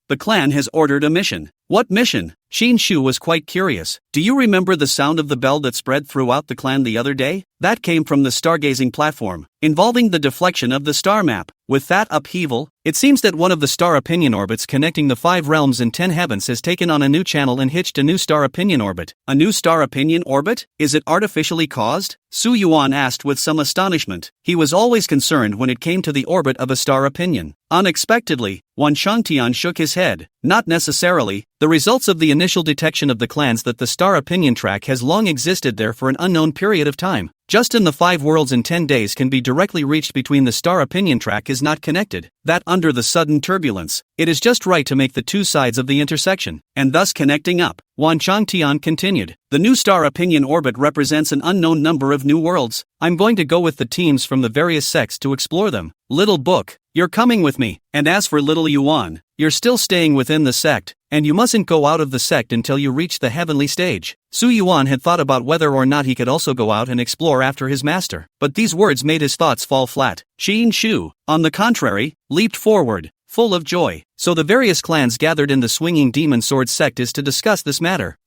[SPEAKER 1] the clan has ordered a mission. What mission? Qin Shu was quite curious. Do you remember the sound of the bell that spread throughout the clan the other day? That came from the stargazing platform, involving the deflection of the star map. With that upheaval, it seems that one of the star opinion orbits connecting the 5 realms and 10 heavens has taken on a new channel and hitched a new star opinion orbit. A new star opinion orbit? Is it artificially caused? Su Yuan asked with some astonishment. He was always concerned when it came to the orbit of a star opinion. Unexpectedly, Wan Changtian shook his head. Not necessarily. The results of the initial detection of the clans that the star opinion track has long existed there for an unknown period of time. Just in the 5 worlds in 10 days can be directly reached between the star opinion track is not connected. That under the sudden turbulence, it is just right to make the two sides of the intersection, and thus connecting up. Wan Changtian continued. The new star opinion orbit represents an unknown number of new worlds. I'm going to go with the teams from the various sects to explore them. Little book, you're coming with me. And as for little Yuan, you're still staying within the sect, and you mustn't go out of the sect until you reach the heavenly stage. Su Yuan had thought about whether or not he could also go out and explore after his master, but these words made his thoughts fall flat. Qin Shu, on the contrary, leaped forward, full of joy. So the various clans gathered in the swinging demon sword sect is to discuss this matter.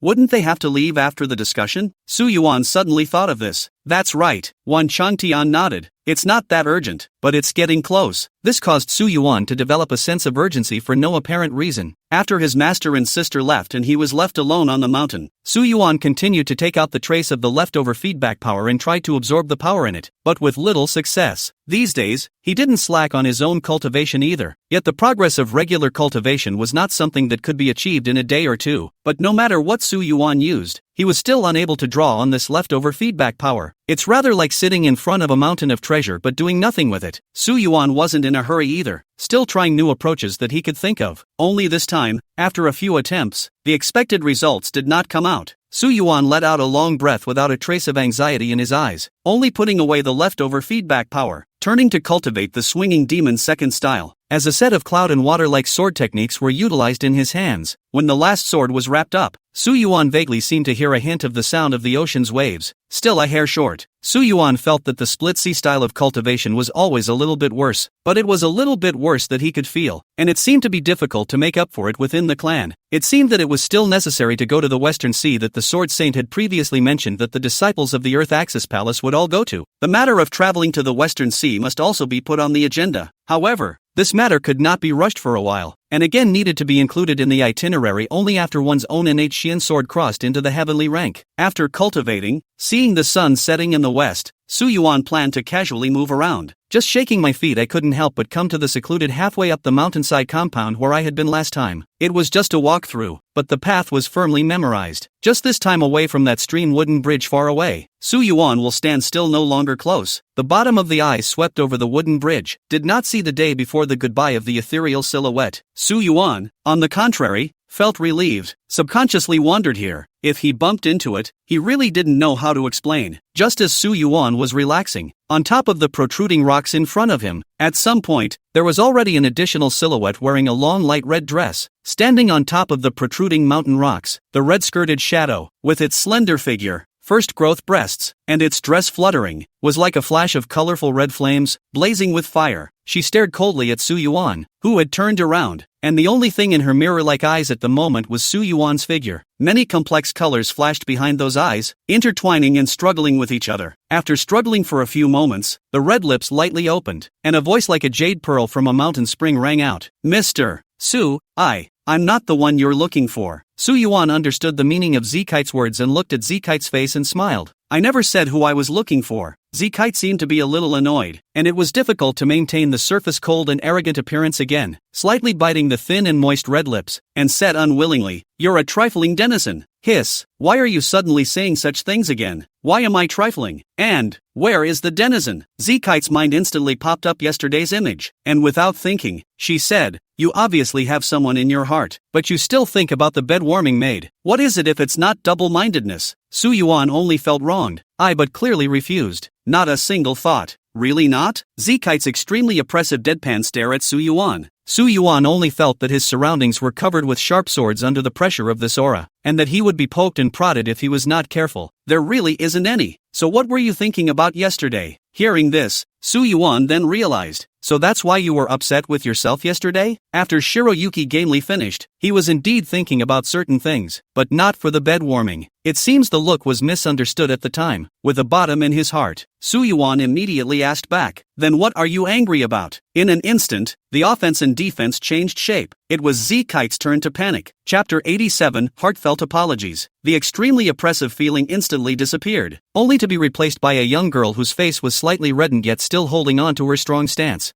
[SPEAKER 1] Wouldn't they have to leave after the discussion? Su Yuan suddenly thought of this. That's right. Wan Changtian nodded. It's not that urgent, but it's getting close. This caused Su Yuan to develop a sense of urgency for no apparent reason. After his master and sister left and he was left alone on the mountain, Su Yuan continued to take out the trace of the leftover feedback power and tried to absorb the power in it, but with little success. These days, he didn't slack on his own cultivation either, yet the progress progress of regular cultivation was not something that could be achieved in a day or two, but no matter what Su Yuan used, he was still unable to draw on this leftover feedback power. It's rather like sitting in front of a mountain of treasure but doing nothing with it. Su Yuan wasn't in a hurry either, still trying new approaches that he could think of. Only this time, after a few attempts, the expected results did not come out. Su Yuan let out a long breath without a trace of anxiety in his eyes, only putting away the leftover feedback power, turning to cultivate the swinging demon's second style. As a set of cloud and water-like sword techniques were utilized in his hands, when the last sword was wrapped up, Su Yuan vaguely seemed to hear a hint of the sound of the ocean's waves, still a hair short. Su Yuan felt that the split-sea style of cultivation was always a little bit worse, but it was a little bit worse that he could feel, and it seemed to be difficult to make up for it within the clan. It seemed that it was still necessary to go to the Western Sea that the Sword Saint had previously mentioned that the disciples of the Earth Axis Palace would all go to. The matter of traveling to the Western Sea must also be put on the agenda. However, this matter could not be rushed for a while, and again needed to be included in the itinerary only after one's own innate Xian sword crossed into the heavenly rank. After cultivating, seeing the sun setting in the west, Su Yuan planned to casually move around. Just shaking my feet, I couldn't help but come to the secluded halfway up the mountainside compound where I had been last time. It was just a walk through, but the path was firmly memorized. Just this time away from that stream wooden bridge far away. Su Yuan will stand still, no longer close. The bottom of the eye swept over the wooden bridge, did not see the day before the goodbye of the ethereal silhouette. Su Yuan, on the contrary, felt relieved, subconsciously wondered here. If he bumped into it, he really didn't know how to explain. Just as Su Yuan was relaxing, on top of the protruding rocks in front of him, at some point, there was already an additional silhouette wearing a long light red dress, standing on top of the protruding mountain rocks. The red-skirted shadow, with its slender figure, first-growth breasts, and its dress fluttering, was like a flash of colorful red flames, blazing with fire. She stared coldly at Su Yuan, who had turned around, and the only thing in her mirror-like eyes at the moment was Su Yuan's figure. Many complex colors flashed behind those eyes, intertwining and struggling with each other. After struggling for a few moments, the red lips lightly opened, and a voice like a jade pearl from a mountain spring rang out. "Mr. Su, I'm not the one you're looking for." Su Yuan understood the meaning of Z-Kite's words and looked at Z-Kite's face and smiled. "I never said who I was looking for." Z-Kite seemed to be a little annoyed, and it was difficult to maintain the surface cold and arrogant appearance again, slightly biting the thin and moist red lips, and said unwillingly, "You're a trifling denizen." Hiss, why are you suddenly saying such things again? Why am I trifling? And, where is the denizen? Z-Kite's mind instantly popped up yesterday's image, and without thinking, she said, "You obviously have someone in your heart, but you still think about the bed-warming maid. What is it if it's not double-mindedness?" Su Yuan only felt wronged, but clearly refused. Not a single thought. Really not? Z-Kite's extremely oppressive deadpan stare at Su Yuan. Su Yuan only felt that his surroundings were covered with sharp swords under the pressure of this aura, and that he would be poked and prodded if he was not careful. There really isn't any. So what were you thinking about yesterday? Hearing this, Su Yuan then realized. So that's why you were upset with yourself yesterday? After Shiroyuki gamely finished, he was indeed thinking about certain things, but not for the bed warming. It seems the look was misunderstood at the time. With a bottom in his heart, Su Yuan immediately asked back, "Then what are you angry about?" In an instant, the offense and defense changed shape. It was Z-Kite's turn to panic. Chapter 87, Heartfelt Apologies. The extremely oppressive feeling instantly disappeared, only to be replaced by a young girl whose face was slightly reddened yet still holding on to her strong stance.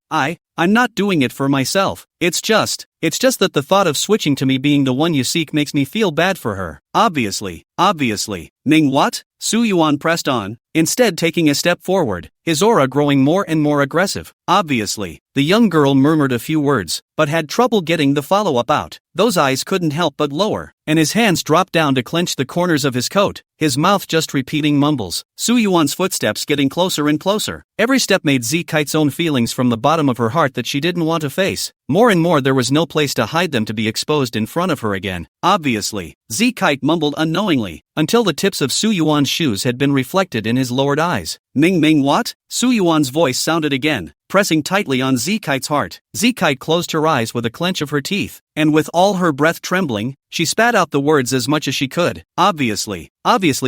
[SPEAKER 1] I'm not doing it for myself. It's just that the thought of switching to me being the one you seek makes me feel bad for her. Obviously. Ning what? Su Yuan pressed on, instead taking a step forward, his aura growing more and more aggressive. Obviously. The young girl murmured a few words, but had trouble getting the follow-up out. Those eyes couldn't help but lower, and his hands dropped down to clench the corners of his coat, his mouth just repeating mumbles. Su Yuan's footsteps getting closer and closer. Every step made Z-Kite's own feelings from the bottom of her heart that she didn't want to face. More and more there was no place to hide them to be exposed in front of her again. Obviously. Z-Kite mumbled unknowingly, until the tips of Su Yuan's shoes had been reflected in his lowered eyes. Ming what? Su Yuan's voice sounded again, pressing tightly on Z-Kite's heart. Z-Kite closed her eyes with a clench of her teeth, and with all her breath trembling, she spat out the words as much as she could. Obviously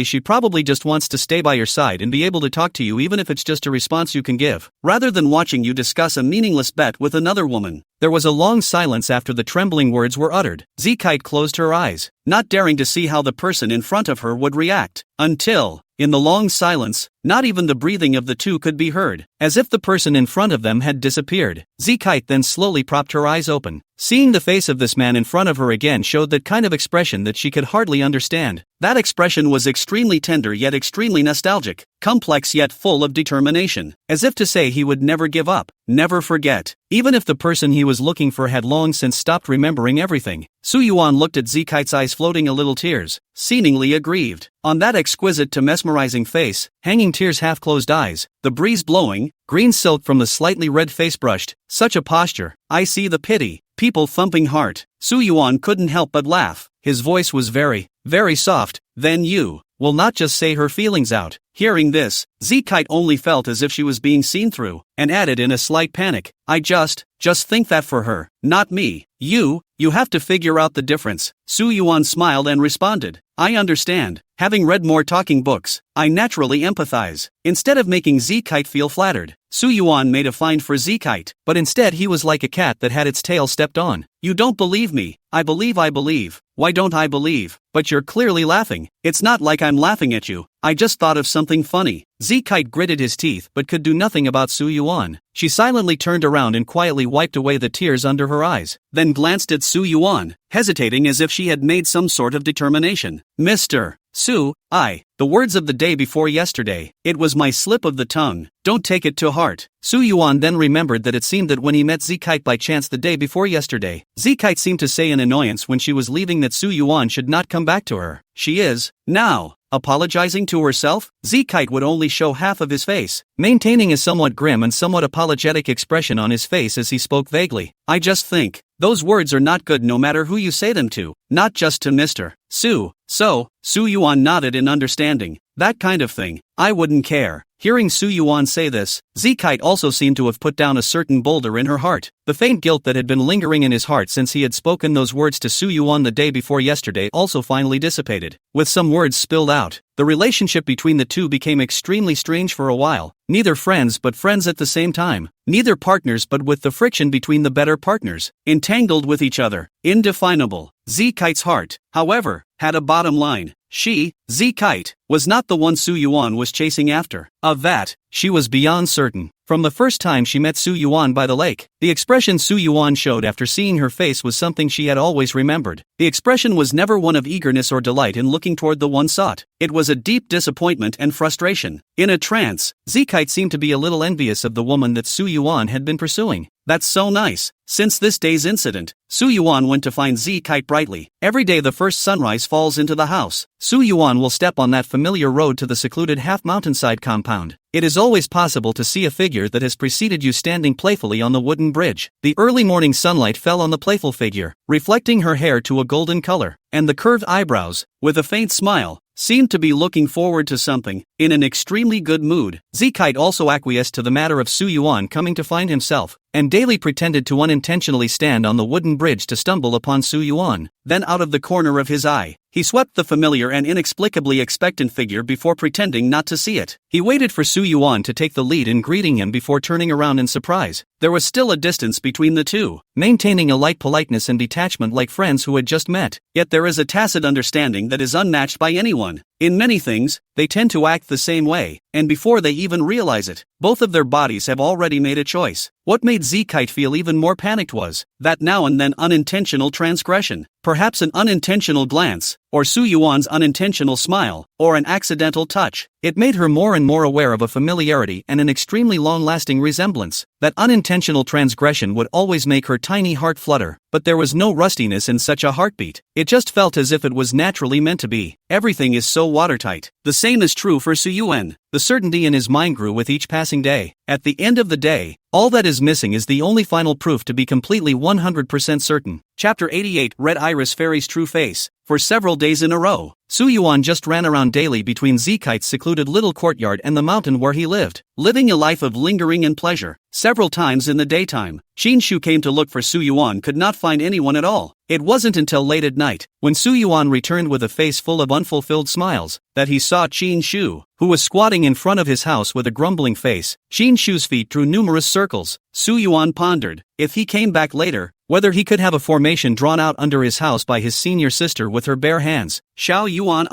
[SPEAKER 1] she probably just wants to stay by your side and be able to talk to you even if it's just a response you can give, rather than watching you discuss a meaningless bet with another woman. There was a long silence after the trembling words were uttered. Z-Kite closed her eyes, not daring to see how the person in front of her would react, until, in the long silence, Not even the breathing of the two could be heard, as if the person in front of them had disappeared. Zikite then slowly propped her eyes open. Seeing the face of this man in front of her again showed that kind of expression that she could hardly understand. That expression was extremely tender yet extremely nostalgic, complex yet full of determination, as if to say he would never give up, never forget, even if the person he was looking for had long since stopped remembering everything. Su Yuan looked at Zikite's eyes floating a little tears, seemingly aggrieved. On that exquisite to mesmerizing face, hanging tears half-closed eyes, the breeze blowing, green silk from the slightly red face brushed, such a posture, I see the pity, people thumping heart. Su Yuan couldn't help but laugh. His voice was very, very soft. Then you will not just say her feelings out. Hearing this, Zikite only felt as if she was being seen through, and added in a slight panic, I just think that for her, not me. You have to figure out the difference. Su Yuan smiled and responded, I understand. Having read more talking books, I naturally empathize. Instead of making Zikite feel flattered, Su Yuan made a find for Zikite, but instead he was like a cat that had its tail stepped on. You don't believe me. I believe. Why don't I believe? But you're clearly laughing. It's not like I'm laughing at you. I just thought of something funny. Zikite gritted his teeth but could do nothing about Su Yuan. She silently turned around and quietly wiped away the tears under her eyes, then glanced at Su Yuan, hesitating as if she had made some sort of determination. Mr. Su, the words of the day before yesterday, it was my slip of the tongue, don't take it to heart. Su Yuan then remembered that it seemed that when he met Zikite by chance the day before yesterday, Zikite seemed to say in annoyance when she was leaving that Su Yuan should not come back to her. She is, now, apologizing to herself? Zikite would only show half of his face, maintaining a somewhat grim and somewhat apologetic expression on his face as he spoke vaguely. I just think, those words are not good no matter who you say them to, not just to Mr. Su. So, Su Yuan nodded in understanding. That kind of thing, I wouldn't care. Hearing Su Yuan say this, Zikite also seemed to have put down a certain boulder in her heart. The faint guilt that had been lingering in his heart since he had spoken those words to Su Yuan the day before yesterday also finally dissipated. With some words spilled out, the relationship between the two became extremely strange for a while. Neither friends but friends at the same time. Neither partners but with the friction between the better partners. Entangled with each other. Indefinable. Zikite's heart, however, had a bottom line. She, Zikite, was not the one Su Yuan was chasing after. Of that, she was beyond certain. From the first time she met Su Yuan by the lake, the expression Su Yuan showed after seeing her face was something she had always remembered. The expression was never one of eagerness or delight in looking toward the one sought. It was a deep disappointment and frustration. In a trance, Zikite seemed to be a little envious of the woman that Su Yuan had been pursuing. That's so nice. Since this day's incident, Su Yuan went to find Zikite brightly. Every day the first sunrise falls into the house, Su Yuan will step on that familiar road to the secluded half-mountainside compound. It is always possible to see a figure that has preceded you standing playfully on the wooden bridge. The early morning sunlight fell on the playful figure, reflecting her hair to a golden color, and the curved eyebrows, with a faint smile, seemed to be looking forward to something, in an extremely good mood. Zikite also acquiesced to the matter of Su Yuan coming to find himself, and daily pretended to unintentionally stand on the wooden bridge to stumble upon Su Yuan. Then out of the corner of his eye, he swept the familiar and inexplicably expectant figure before pretending not to see it. He waited for Su Yuan to take the lead in greeting him before turning around in surprise. There was still a distance between the two, maintaining a light politeness and detachment like friends who had just met. Yet there is a tacit understanding that is unmatched by anyone. In many things, they tend to act the same way, and before they even realize it, both of their bodies have already made a choice. What made Zikite feel even more panicked was that now and then unintentional transgression, perhaps an unintentional glance, or Su Yuan's unintentional smile, or an accidental touch. It made her more and more aware of a familiarity and an extremely long-lasting resemblance. That unintentional transgression would always make her tiny heart flutter, but there was no rustiness in such a heartbeat. It just felt as if it was naturally meant to be. Everything is so watertight. The same is true for Su Yuan. The certainty in his mind grew with each passing day. At the end of the day, all that is missing is the only final proof to be completely 100% certain. Chapter 88 Red Iris Fairy's True Face. For several days in a row, Su Yuan just ran around daily between Zikite's secluded little courtyard and the mountain where he lived, living a life of lingering and pleasure. Several times in the daytime, Qin Shu came to look for Su Yuan could not find anyone at all. It wasn't until late at night, when Su Yuan returned with a face full of unfulfilled smiles, that he saw Qin Shu, who was squatting in front of his house with a grumbling face. Qin Shu's feet drew numerous circles. Su Yuan pondered, if he came back later, whether he could have a formation drawn out under his house by his senior sister with her bare hands. Xiao Yuan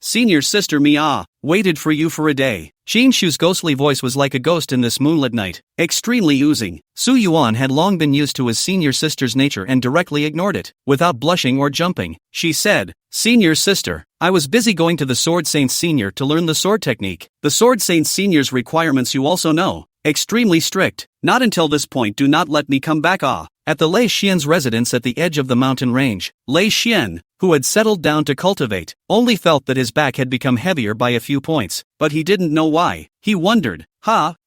[SPEAKER 1] senior sister me waited for you for a day. Qin Shu's ghostly voice was like a ghost in this moonlit night, extremely oozing. Su Yuan had long been used to his senior sister's nature and directly ignored it. Without blushing or jumping, she said, "Senior sister, I was busy going to the Sword Saint Senior to learn the sword technique. The Sword Saint Senior's requirements you also know. Extremely strict. Not until this point do not let me come back At the Lei Xian's residence at the edge of the mountain range, Lei Xian, who had settled down to cultivate, only felt that his back had become heavier by a few points, but he didn't know why. He wondered,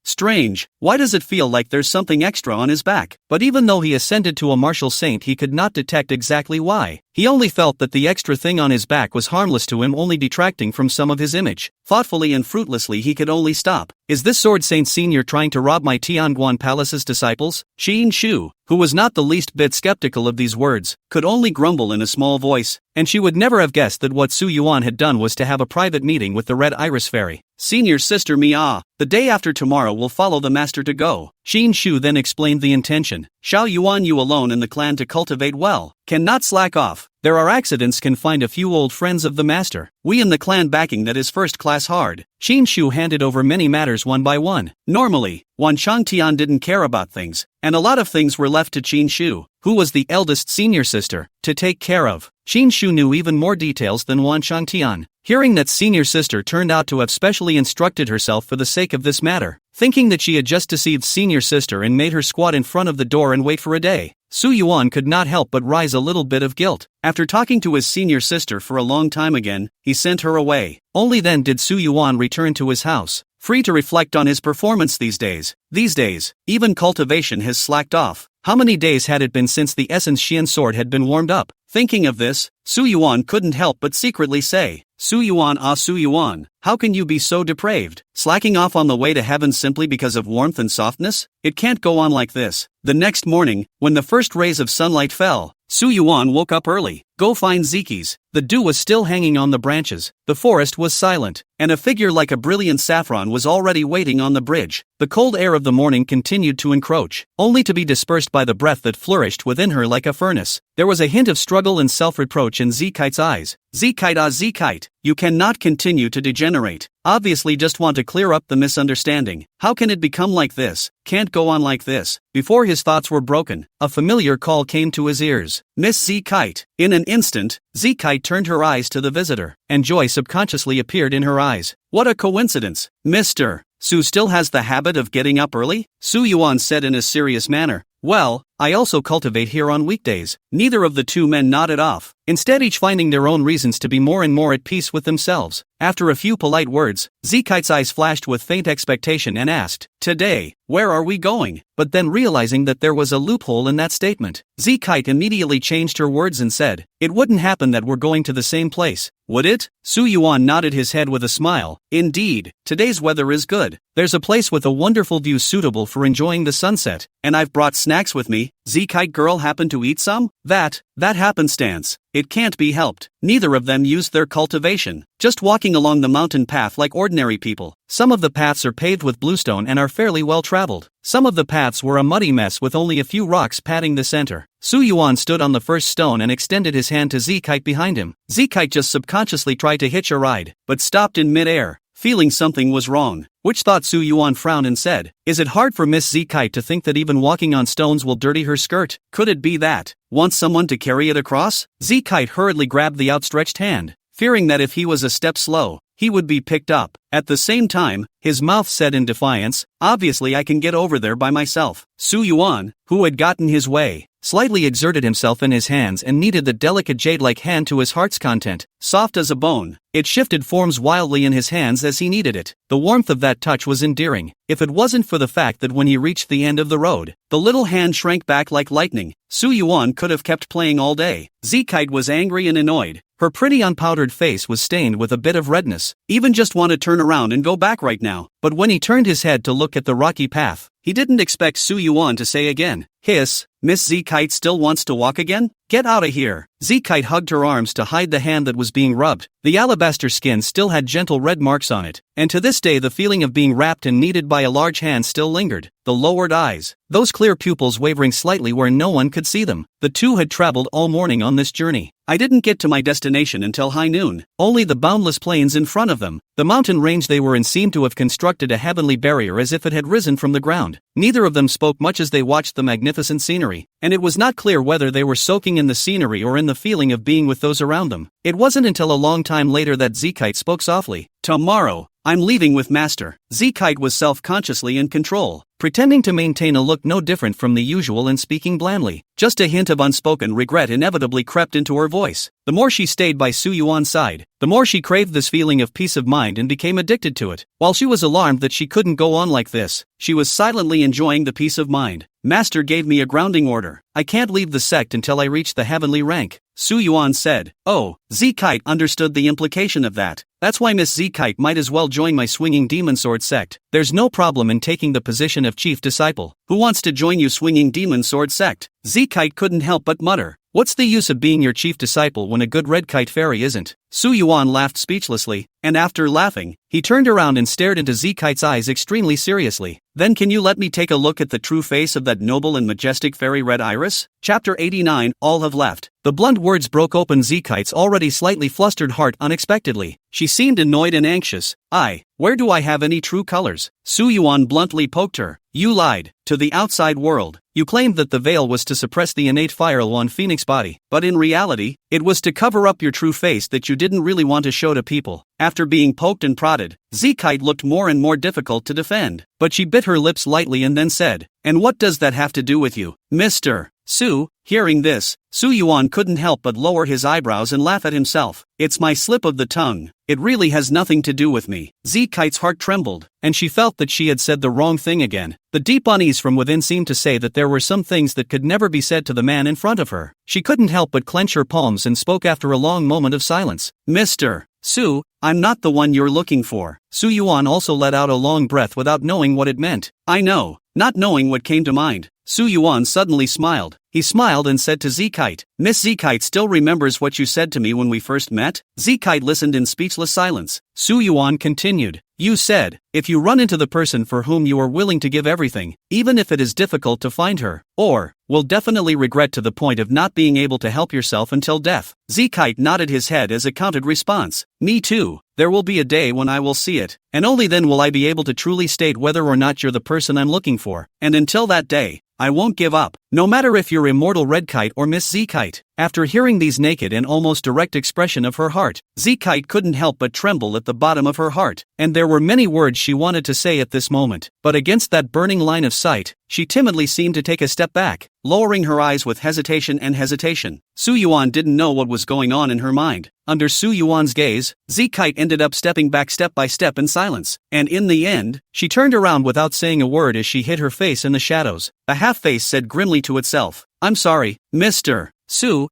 [SPEAKER 1] strange, why does it feel like there's something extra on his back? But even though he ascended to a martial saint, he could not detect exactly why. He only felt that the extra thing on his back was harmless to him, only detracting from some of his image. Thoughtfully and fruitlessly he could only stop. Is this Sword Saint Senior trying to rob my Tianguan Palace's disciples? Qin Shu, who was not the least bit skeptical of these words, could only grumble in a small voice, and she would never have guessed that what Su Yuan had done was to have a private meeting with the Red Iris Fairy. Senior sister me the day after tomorrow will follow the master to go. Qin Shu then explained the intention. Xiao Yuan, you alone in the clan to cultivate well, cannot slack off. There are accidents, can find a few old friends of the master. We in the clan backing that is first class hard. Qin Shu handed over many matters one by one. Normally, Wan Changtian didn't care about things, and a lot of things were left to Qin Shu, who was the eldest senior sister, to take care of. Qin Shu knew even more details than Wan Changtian. Hearing that senior sister turned out to have specially instructed herself for the sake of this matter, thinking that she had just deceived senior sister and made her squat in front of the door and wait for a day, Su Yuan could not help but rise a little bit of guilt. After talking to his senior sister for a long time again, he sent her away. Only then did Su Yuan return to his house, free to reflect on his performance these days. These days, even cultivation has slacked off. How many days had it been since the Essence Xian sword had been warmed up? Thinking of this, Su Yuan couldn't help but secretly say, Su Yuan, how can you be so depraved? Slacking off on the way to heaven simply because of warmth and softness? It can't go on like this. The next morning, when the first rays of sunlight fell, Su Yuan woke up early. Go find Ziki's. The dew was still hanging on the branches, the forest was silent, and a figure like a brilliant saffron was already waiting on the bridge. The cold air of the morning continued to encroach, only to be dispersed by the breath that flourished within her like a furnace. There was a hint of struggle and self-reproach in Zikite's eyes. Zikite, you cannot continue to degenerate. Obviously just want to clear up the misunderstanding. How can it become like this? Can't go on like this. Before his thoughts were broken, a familiar call came to his ears. Miss Zikite. In an instant, Zikite turned her eyes to the visitor, and joy subconsciously appeared in her eyes. What a coincidence. Mr. Su still has the habit of getting up early? Su Yuan said in a serious manner. Well, I also cultivate here on weekdays. Neither of the two men nodded off, instead each finding their own reasons to be more and more at peace with themselves. After a few polite words, Zikite's eyes flashed with faint expectation and asked, Today, where are we going? But then realizing that there was a loophole in that statement, Zikite immediately changed her words and said, It wouldn't happen that we're going to the same place, would it? Su Yuan nodded his head with a smile. Indeed, today's weather is good. There's a place with a wonderful view suitable for enjoying the sunset, and I've brought snacks with me. Zikite girl happen to eat some? That happenstance. It can't be helped. Neither of them used their cultivation, just walking along the mountain path like ordinary people. Some of the paths are paved with bluestone and are fairly well traveled. Some of the paths were a muddy mess with only a few rocks padding the center. Su Yuan stood on the first stone and extended his hand to Zikite behind him. Zikite just subconsciously tried to hitch a ride, but stopped in mid-air, feeling something was wrong. Which thought Su Yuan frowned and said, Is it hard for Miss Zikite to think that even walking on stones will dirty her skirt? Could it be that? Wants someone to carry it across? Zikite hurriedly grabbed the outstretched hand, fearing that if he was a step slow, he would be picked up. At the same time, his mouth said in defiance, Obviously I can get over there by myself. Su Yuan, who had gotten his way, slightly exerted himself in his hands and kneaded the delicate jade-like hand to his heart's content, soft as a bone. It shifted forms wildly in his hands as he kneaded it. The warmth of that touch was endearing, if it wasn't for the fact that when he reached the end of the road, the little hand shrank back like lightning. Su Yuan could have kept playing all day. Zikite was angry and annoyed. Her pretty unpowdered face was stained with a bit of redness. Even just want to turn around and go back right now. But when he turned his head to look at the rocky path, he didn't expect Su Yuan to say again, Hiss, Miss Z Kite still wants to walk again? Get outta here. Z Kite hugged her arms to hide the hand that was being rubbed. The alabaster skin still had gentle red marks on it, and to this day the feeling of being wrapped and kneaded by a large hand still lingered. The lowered eyes, those clear pupils wavering slightly where no one could see them. The two had traveled all morning on this journey. I didn't get to my destination until high noon. Only the boundless plains in front of them. The mountain range they were in seemed to have constructed a heavenly barrier as if it had risen from the ground. Neither of them spoke much as they watched the magnificent scenery, and it was not clear whether they were soaking in the scenery or in the feeling of being with those around them. It wasn't until a long time later that Z Kite spoke softly. Tomorrow, I'm leaving with Master. Z Kite was self-consciously in control, pretending to maintain a look no different from the usual and speaking blandly. Just a hint of unspoken regret inevitably crept into her voice. The more she stayed by Su Yuan's side, the more she craved this feeling of peace of mind and became addicted to it. While she was alarmed that she couldn't go on like this, she was silently enjoying the peace of mind. Master gave me a grounding order. I can't leave the sect until I reach the heavenly rank, Su Yuan said. Oh, Z Kite understood the implication of that. That's why Miss Z Kite might as well join my swinging demon sword sect. There's no problem in taking the position of chief disciple. Who wants to join you swinging demon sword sect? Z Kite couldn't help but mutter. What's the use of being your chief disciple when a good red kite fairy isn't? Su Yuan laughed speechlessly, and after laughing, he turned around and stared into Z Kite's eyes extremely seriously. Then can you let me take a look at the true face of that noble and majestic fairy red iris? Chapter 89, All have left. The blunt words broke open Z Kite's already slightly flustered heart unexpectedly. She seemed annoyed and anxious. Where do I have any true colors? Su Yuan bluntly poked her. You lied to the outside world. You claimed that the veil was to suppress the innate fire on Phoenix body, but in reality, it was to cover up your true face that you didn't really want to show to people. After being poked and prodded, Z Kite looked more and more difficult to defend, but she bit her lips lightly and then said, "And what does that have to do with you, Mr. Su?" Hearing this, Su Yuan couldn't help but lower his eyebrows and laugh at himself. It's my slip of the tongue. It really has nothing to do with me. Z Kite's heart trembled, and she felt that she had said the wrong thing again. The deep unease from within seemed to say that there were some things that could never be said to the man in front of her. She couldn't help but clench her palms and spoke after a long moment of silence. Mr. Su, I'm not the one you're looking for. Su Yuan also let out a long breath without knowing what it meant. I know. Not knowing what came to mind, Su Yuan suddenly smiled. He smiled and said to Z Kite, Miss Z Kite still remembers what you said to me when we first met? Z Kite listened in speechless silence. Su Yuan continued, you said, if you run into the person for whom you are willing to give everything, even if it is difficult to find her, or will definitely regret to the point of not being able to help yourself until death. Z Kite nodded his head as a countered response. Me too. There will be a day when I will see it, and only then will I be able to truly state whether or not you're the person I'm looking for. And until that day, I won't give up, no matter if you're immortal Red Kite or Miss Z Kite. After hearing these naked and almost direct expression of her heart, Z Kite couldn't help but tremble at the bottom of her heart, and there were many words she wanted to say at this moment, but against that burning line of sight, she timidly seemed to take a step back, lowering her eyes with hesitation. Su Yuan didn't know what was going on in her mind. Under Su Yuan's gaze, Z Kite ended up stepping back step by step in silence, and in the end, she turned around without saying a word as she hid her face in the shadows. A half-face said grimly to itself, I'm sorry, Mr. Su,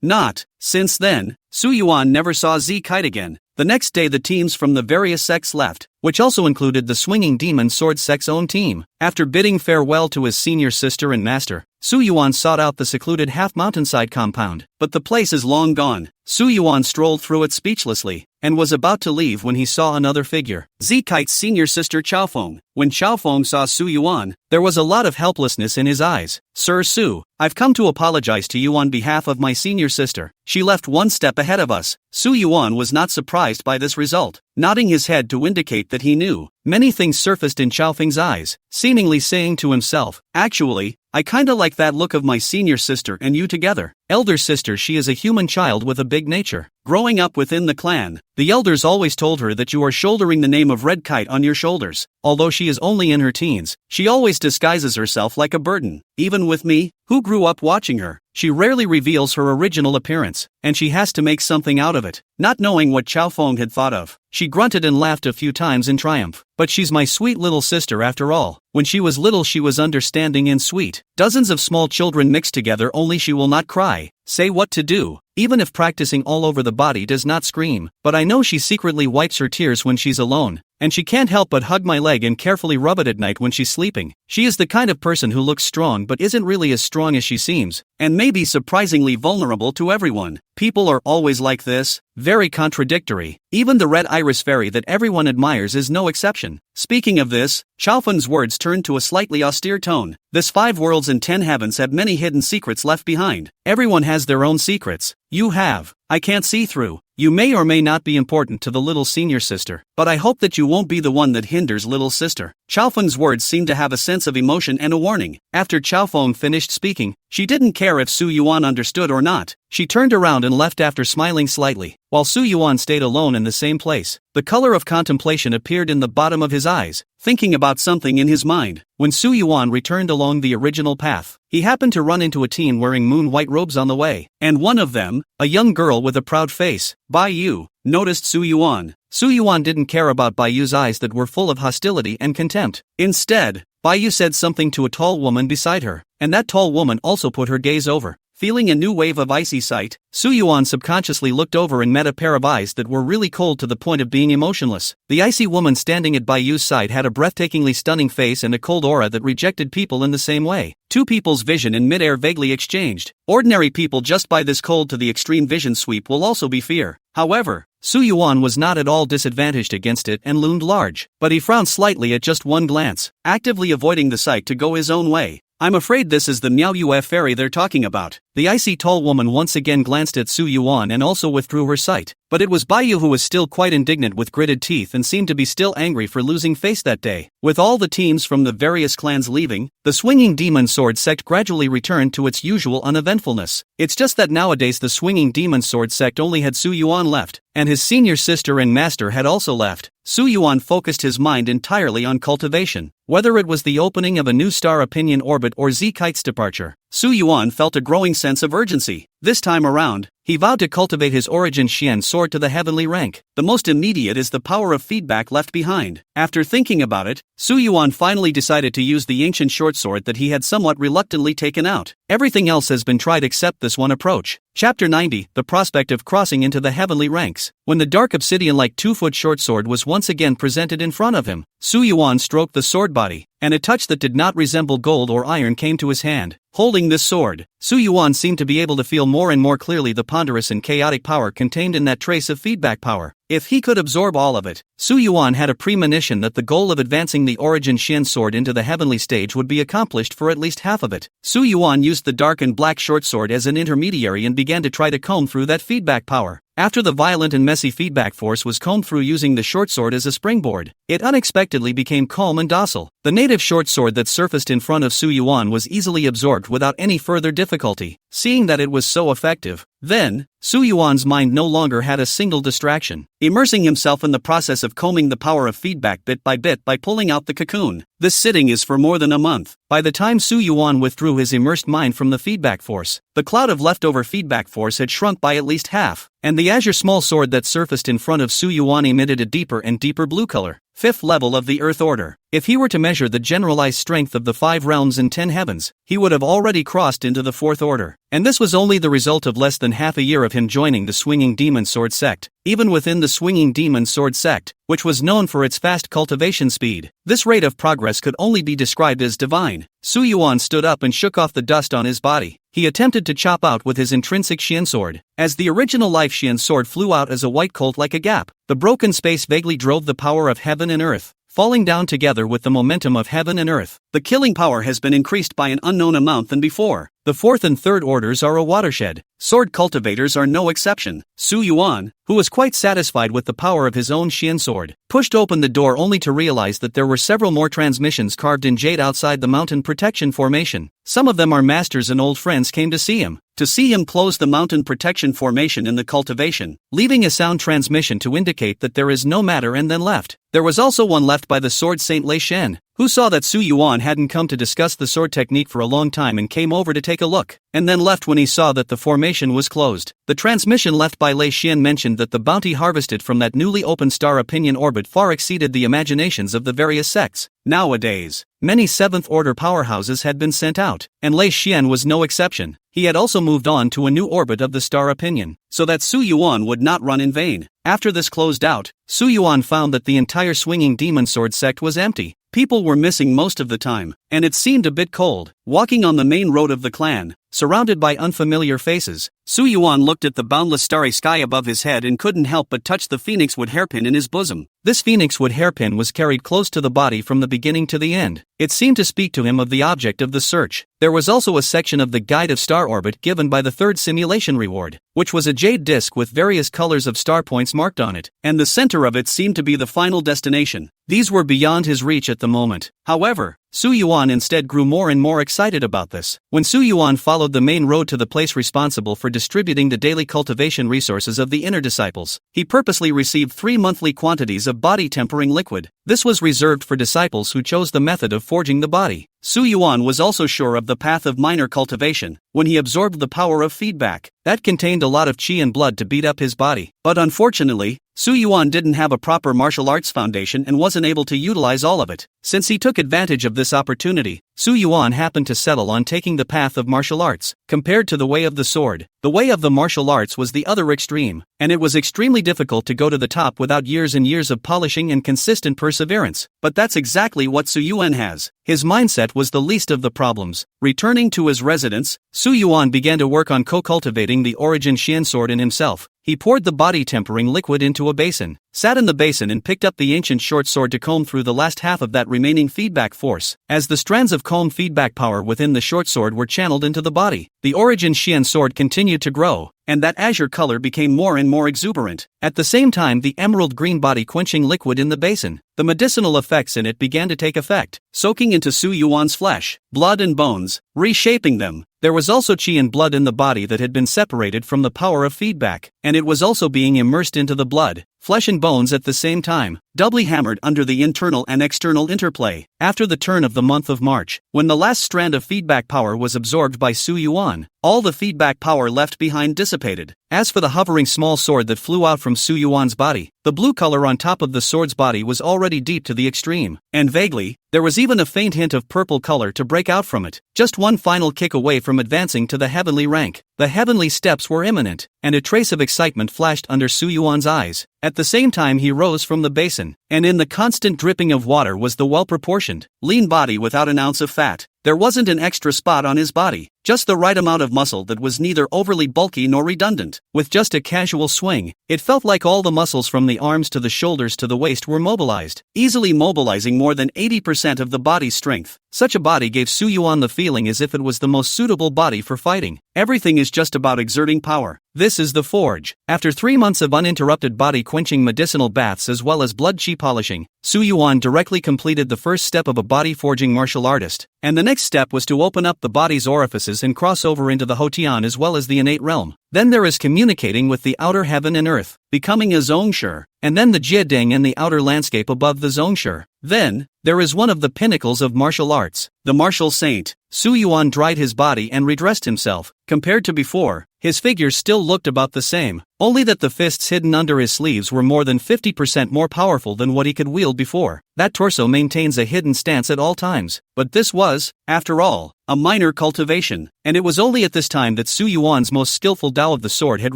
[SPEAKER 1] not. Since then, Su Yuan never saw Z Kite again. The next day the teams from the various sects left, which also included the Swinging Demon Sword sect's own team. After bidding farewell to his senior sister and master, Su Yuan sought out the secluded half-mountainside compound, but the place is long gone. Su Yuan strolled through it speechlessly, and was about to leave when he saw another figure. Z Kite's senior sister Chaofeng. When Chaofeng saw Su Yuan, there was a lot of helplessness in his eyes. Sir Su, I've come to apologize to you on behalf of my senior sister. She left one step ahead of us. Su Yuan was not surprised by this result, nodding his head to indicate that he knew. Many things surfaced in Chaofeng's eyes, seemingly saying to himself, actually, I kinda like that look of my senior sister and you together. Elder sister, she is a human child with a big nature. Growing up within the clan, the elders always told her that you are shouldering the name of Red Kite on your shoulders. Although she is only in her teens, she always disguises herself like a burden. Even with me, who grew up watching her, she rarely reveals her original appearance, and she has to make something out of it. Not knowing what Chaofeng had thought of, she grunted and laughed a few times in triumph. But she's my sweet little sister after all. When she was little she was understanding and sweet. Dozens of small children mixed together, only she will not cry, say what to do, even if practicing all over the body does not scream. But I know she secretly wipes her tears when she's alone, and she can't help but hug my leg and carefully rub it at night when she's sleeping. She is the kind of person who looks strong but isn't really as strong as she seems, and may be surprisingly vulnerable to everyone. People are always like this, very contradictory. Even the red iris fairy that everyone admires is no exception. Speaking of this, Xiaofen's words turned to a slightly austere tone. This 5 worlds and 10 heavens have many hidden secrets left behind. Everyone has their own secrets. You have. I can't see through. You may or may not be important to the little senior sister, but I hope that you won't be the one that hinders little sister. Xiaofen's words seemed to have a sense of emotion and a warning. After Xiaofeng finished speaking, she didn't care if Su Yuan understood or not. She turned around and left after smiling slightly, while Su Yuan stayed alone in the same place. The color of contemplation appeared in the bottom of his eyes, thinking about something in his mind. When Su Yuan returned along the original path, he happened to run into a teen wearing moon-white robes on the way, and one of them, a young girl with a proud face, Bai Yu, noticed Su Yuan. Su Yuan didn't care about Bai Yu's eyes that were full of hostility and contempt. Instead, Bai Yu said something to a tall woman beside her, and that tall woman also put her gaze over. Feeling a new wave of icy sight, Su Yuan subconsciously looked over and met a pair of eyes that were really cold to the point of being emotionless. The icy woman standing at Bai Yu's side had a breathtakingly stunning face and a cold aura that rejected people in the same way. Two people's vision in midair vaguely exchanged. Ordinary people just by this cold to the extreme vision sweep will also be fear. However, Su Yuan was not at all disadvantaged against it and loomed large, but he frowned slightly at just one glance, actively avoiding the sight to go his own way. I'm afraid this is the Miao Yue fairy they're talking about. The icy tall woman once again glanced at Su Yuan and also withdrew her sight. But it was Bai Yu who was still quite indignant with gritted teeth and seemed to be still angry for losing face that day. With all the teams from the various clans leaving, the Swinging Demon Sword sect gradually returned to its usual uneventfulness. It's just that nowadays the Swinging Demon Sword sect only had Su Yuan left, and his senior sister and master had also left. Su Yuan focused his mind entirely on cultivation. Whether it was the opening of a new star opinion orbit or Z Kite's departure, Su Yuan felt a growing sense of urgency. This time around, he vowed to cultivate his origin Xian sword to the heavenly rank. The most immediate is the power of feedback left behind. After thinking about it, Su Yuan finally decided to use the ancient short sword that he had somewhat reluctantly taken out. Everything else has been tried except this one approach. Chapter 90, The Prospect of Crossing into the Heavenly Ranks. When the dark obsidian-like 2-foot short sword was once again presented in front of him, Su Yuan stroked the sword body, and a touch that did not resemble gold or iron came to his hand. Holding this sword, Su Yuan seemed to be able to feel more and more clearly the ponderous and chaotic power contained in that trace of feedback power. If he could absorb all of it, Su Yuan had a premonition that the goal of advancing the origin Xian sword into the heavenly stage would be accomplished for at least half of it. Su Yuan used the dark and black short sword as an intermediary and began to try to comb through that feedback power. After the violent and messy feedback force was combed through using the short sword as a springboard, it unexpectedly became calm and docile. The native short sword that surfaced in front of Su Yuan was easily absorbed without any further difficulty. Seeing that it was so effective, then, Su Yuan's mind no longer had a single distraction, immersing himself in the process of combing the power of feedback bit by pulling out the cocoon. This sitting is for more than a month. By the time Su Yuan withdrew his immersed mind from the feedback force, the cloud of leftover feedback force had shrunk by at least half, and the azure small sword that surfaced in front of Su Yuan emitted a deeper and deeper blue color. 5th level of the Earth Order. If he were to measure the generalized strength of the 5 realms and 10 heavens, he would have already crossed into the 4th order. And this was only the result of less than half a year of him joining the Swinging Demon Sword sect. Even within the Swinging Demon Sword sect, which was known for its fast cultivation speed, this rate of progress could only be described as divine. Su Yuan stood up and shook off the dust on his body. He attempted to chop out with his intrinsic Xian sword. As the original life Xian sword flew out as a white colt like a gap, the broken space vaguely drove the power of heaven and earth, falling down together with the momentum of heaven and earth. The killing power has been increased by an unknown amount than before. The 4th and 3rd orders are a watershed. Sword cultivators are no exception. Su Yuan, who was quite satisfied with the power of his own Xian sword, pushed open the door only to realize that there were several more transmissions carved in jade outside the mountain protection formation. Some of them are masters and old friends came to see him close the mountain protection formation in the cultivation, leaving a sound transmission to indicate that there is no matter and then left. There was also one left by the sword Saint Lei Shen, who saw that Su Yuan hadn't come to discuss the sword technique for a long time and came over to take a look, and then left when he saw that the formation was closed. The transmission left by Lei Xian mentioned that the bounty harvested from that newly opened star opinion orbit far exceeded the imaginations of the various sects. Nowadays, many 7th Order powerhouses had been sent out, and Lei Xian was no exception. He had also moved on to a new orbit of the star opinion, so that Su Yuan would not run in vain. After this closed out, Su Yuan found that the entire swinging demon sword sect was empty. People were missing most of the time, and it seemed a bit cold. Walking on the main road of the clan, surrounded by unfamiliar faces, Su Yuan looked at the boundless starry sky above his head and couldn't help but touch the phoenix wood hairpin in his bosom. This phoenix wood hairpin was carried close to the body from the beginning to the end. It seemed to speak to him of the object of the search. There was also a section of the Guide of Star Orbit given by the third simulation reward, which was a jade disc with various colors of star points marked on it, and the center of it seemed to be the final destination. These were beyond his reach at the moment. However, Su Yuan instead grew more and more excited about this. When Su Yuan followed the main road to the place responsible for distributing the daily cultivation resources of the inner disciples, he purposely received 3 monthly quantities of body-tempering liquid. This was reserved for disciples who chose the method of forging the body. Su Yuan was also sure of the path of minor cultivation, when he absorbed the power of feedback. That contained a lot of chi and blood to beat up his body. But unfortunately, Su Yuan didn't have a proper martial arts foundation and wasn't able to utilize all of it. Since he took advantage of this opportunity, Su Yuan happened to settle on taking the path of martial arts. Compared to the way of the sword, the way of the martial arts was the other extreme, and it was extremely difficult to go to the top without years and years of polishing and consistent perseverance. But that's exactly what Su Yuan has. His mindset was the least of the problems. Returning to his residence, Su Yuan began to work on co-cultivating the origin Xian sword in himself. He poured the body-tempering liquid into a basin, sat in the basin and picked up the ancient short sword to comb through the last half of that remaining feedback force. As the strands of comb feedback power within the short sword were channeled into the body, the origin Xian sword continued to grow, and that azure color became more and more exuberant. At the same time, the emerald green body quenching liquid in the basin, the medicinal effects in it began to take effect, soaking into Su Yuan's flesh, blood and bones, reshaping them. There was also chi and blood in the body that had been separated from the power of feedback, and it was also being immersed into the blood, flesh and bones at the same time, doubly hammered under the internal and external interplay. After the turn of the month of March, when the last strand of feedback power was absorbed by Su Yuan, all the feedback power left behind dissipated. As for the hovering small sword that flew out from Su Yuan's body, the blue color on top of the sword's body was already deep to the extreme, and vaguely, there was even a faint hint of purple color to break out from it. Just one final kick away from advancing to the heavenly rank. The heavenly steps were imminent, and a trace of excitement flashed under Su Yuan's eyes. At the same time he rose from the basin, and in the constant dripping of water was the well-proportioned, lean body without an ounce of fat. There wasn't an extra spot on his body, just the right amount of muscle that was neither overly bulky nor redundant. With just a casual swing, it felt like all the muscles from the arms to the shoulders to the waist were mobilized, easily mobilizing more than 80% of the body's strength. Such a body gave Su Yuan the feeling as if it was the most suitable body for fighting. Everything is just about exerting power. This is the forge. After 3 months of uninterrupted body-quenching medicinal baths as well as blood chi polishing, Su Yuan directly completed the first step of a body-forging martial artist, and the next step was to open up the body's orifices and cross over into the Hotian as well as the innate realm. Then there is communicating with the outer heaven and earth, becoming a Zhongshe, and then the Jieding and the outer landscape above the Zhongshe. Then, there is one of the pinnacles of martial arts, the martial saint. Su Yuan dried his body and redressed himself. Compared to before, his figure still looked about the same, only that the fists hidden under his sleeves were more than 50% more powerful than what he could wield before. That torso maintains a hidden stance at all times, but this was, after all, a minor cultivation, and it was only at this time that Su Yuan's most skillful Tao of the sword had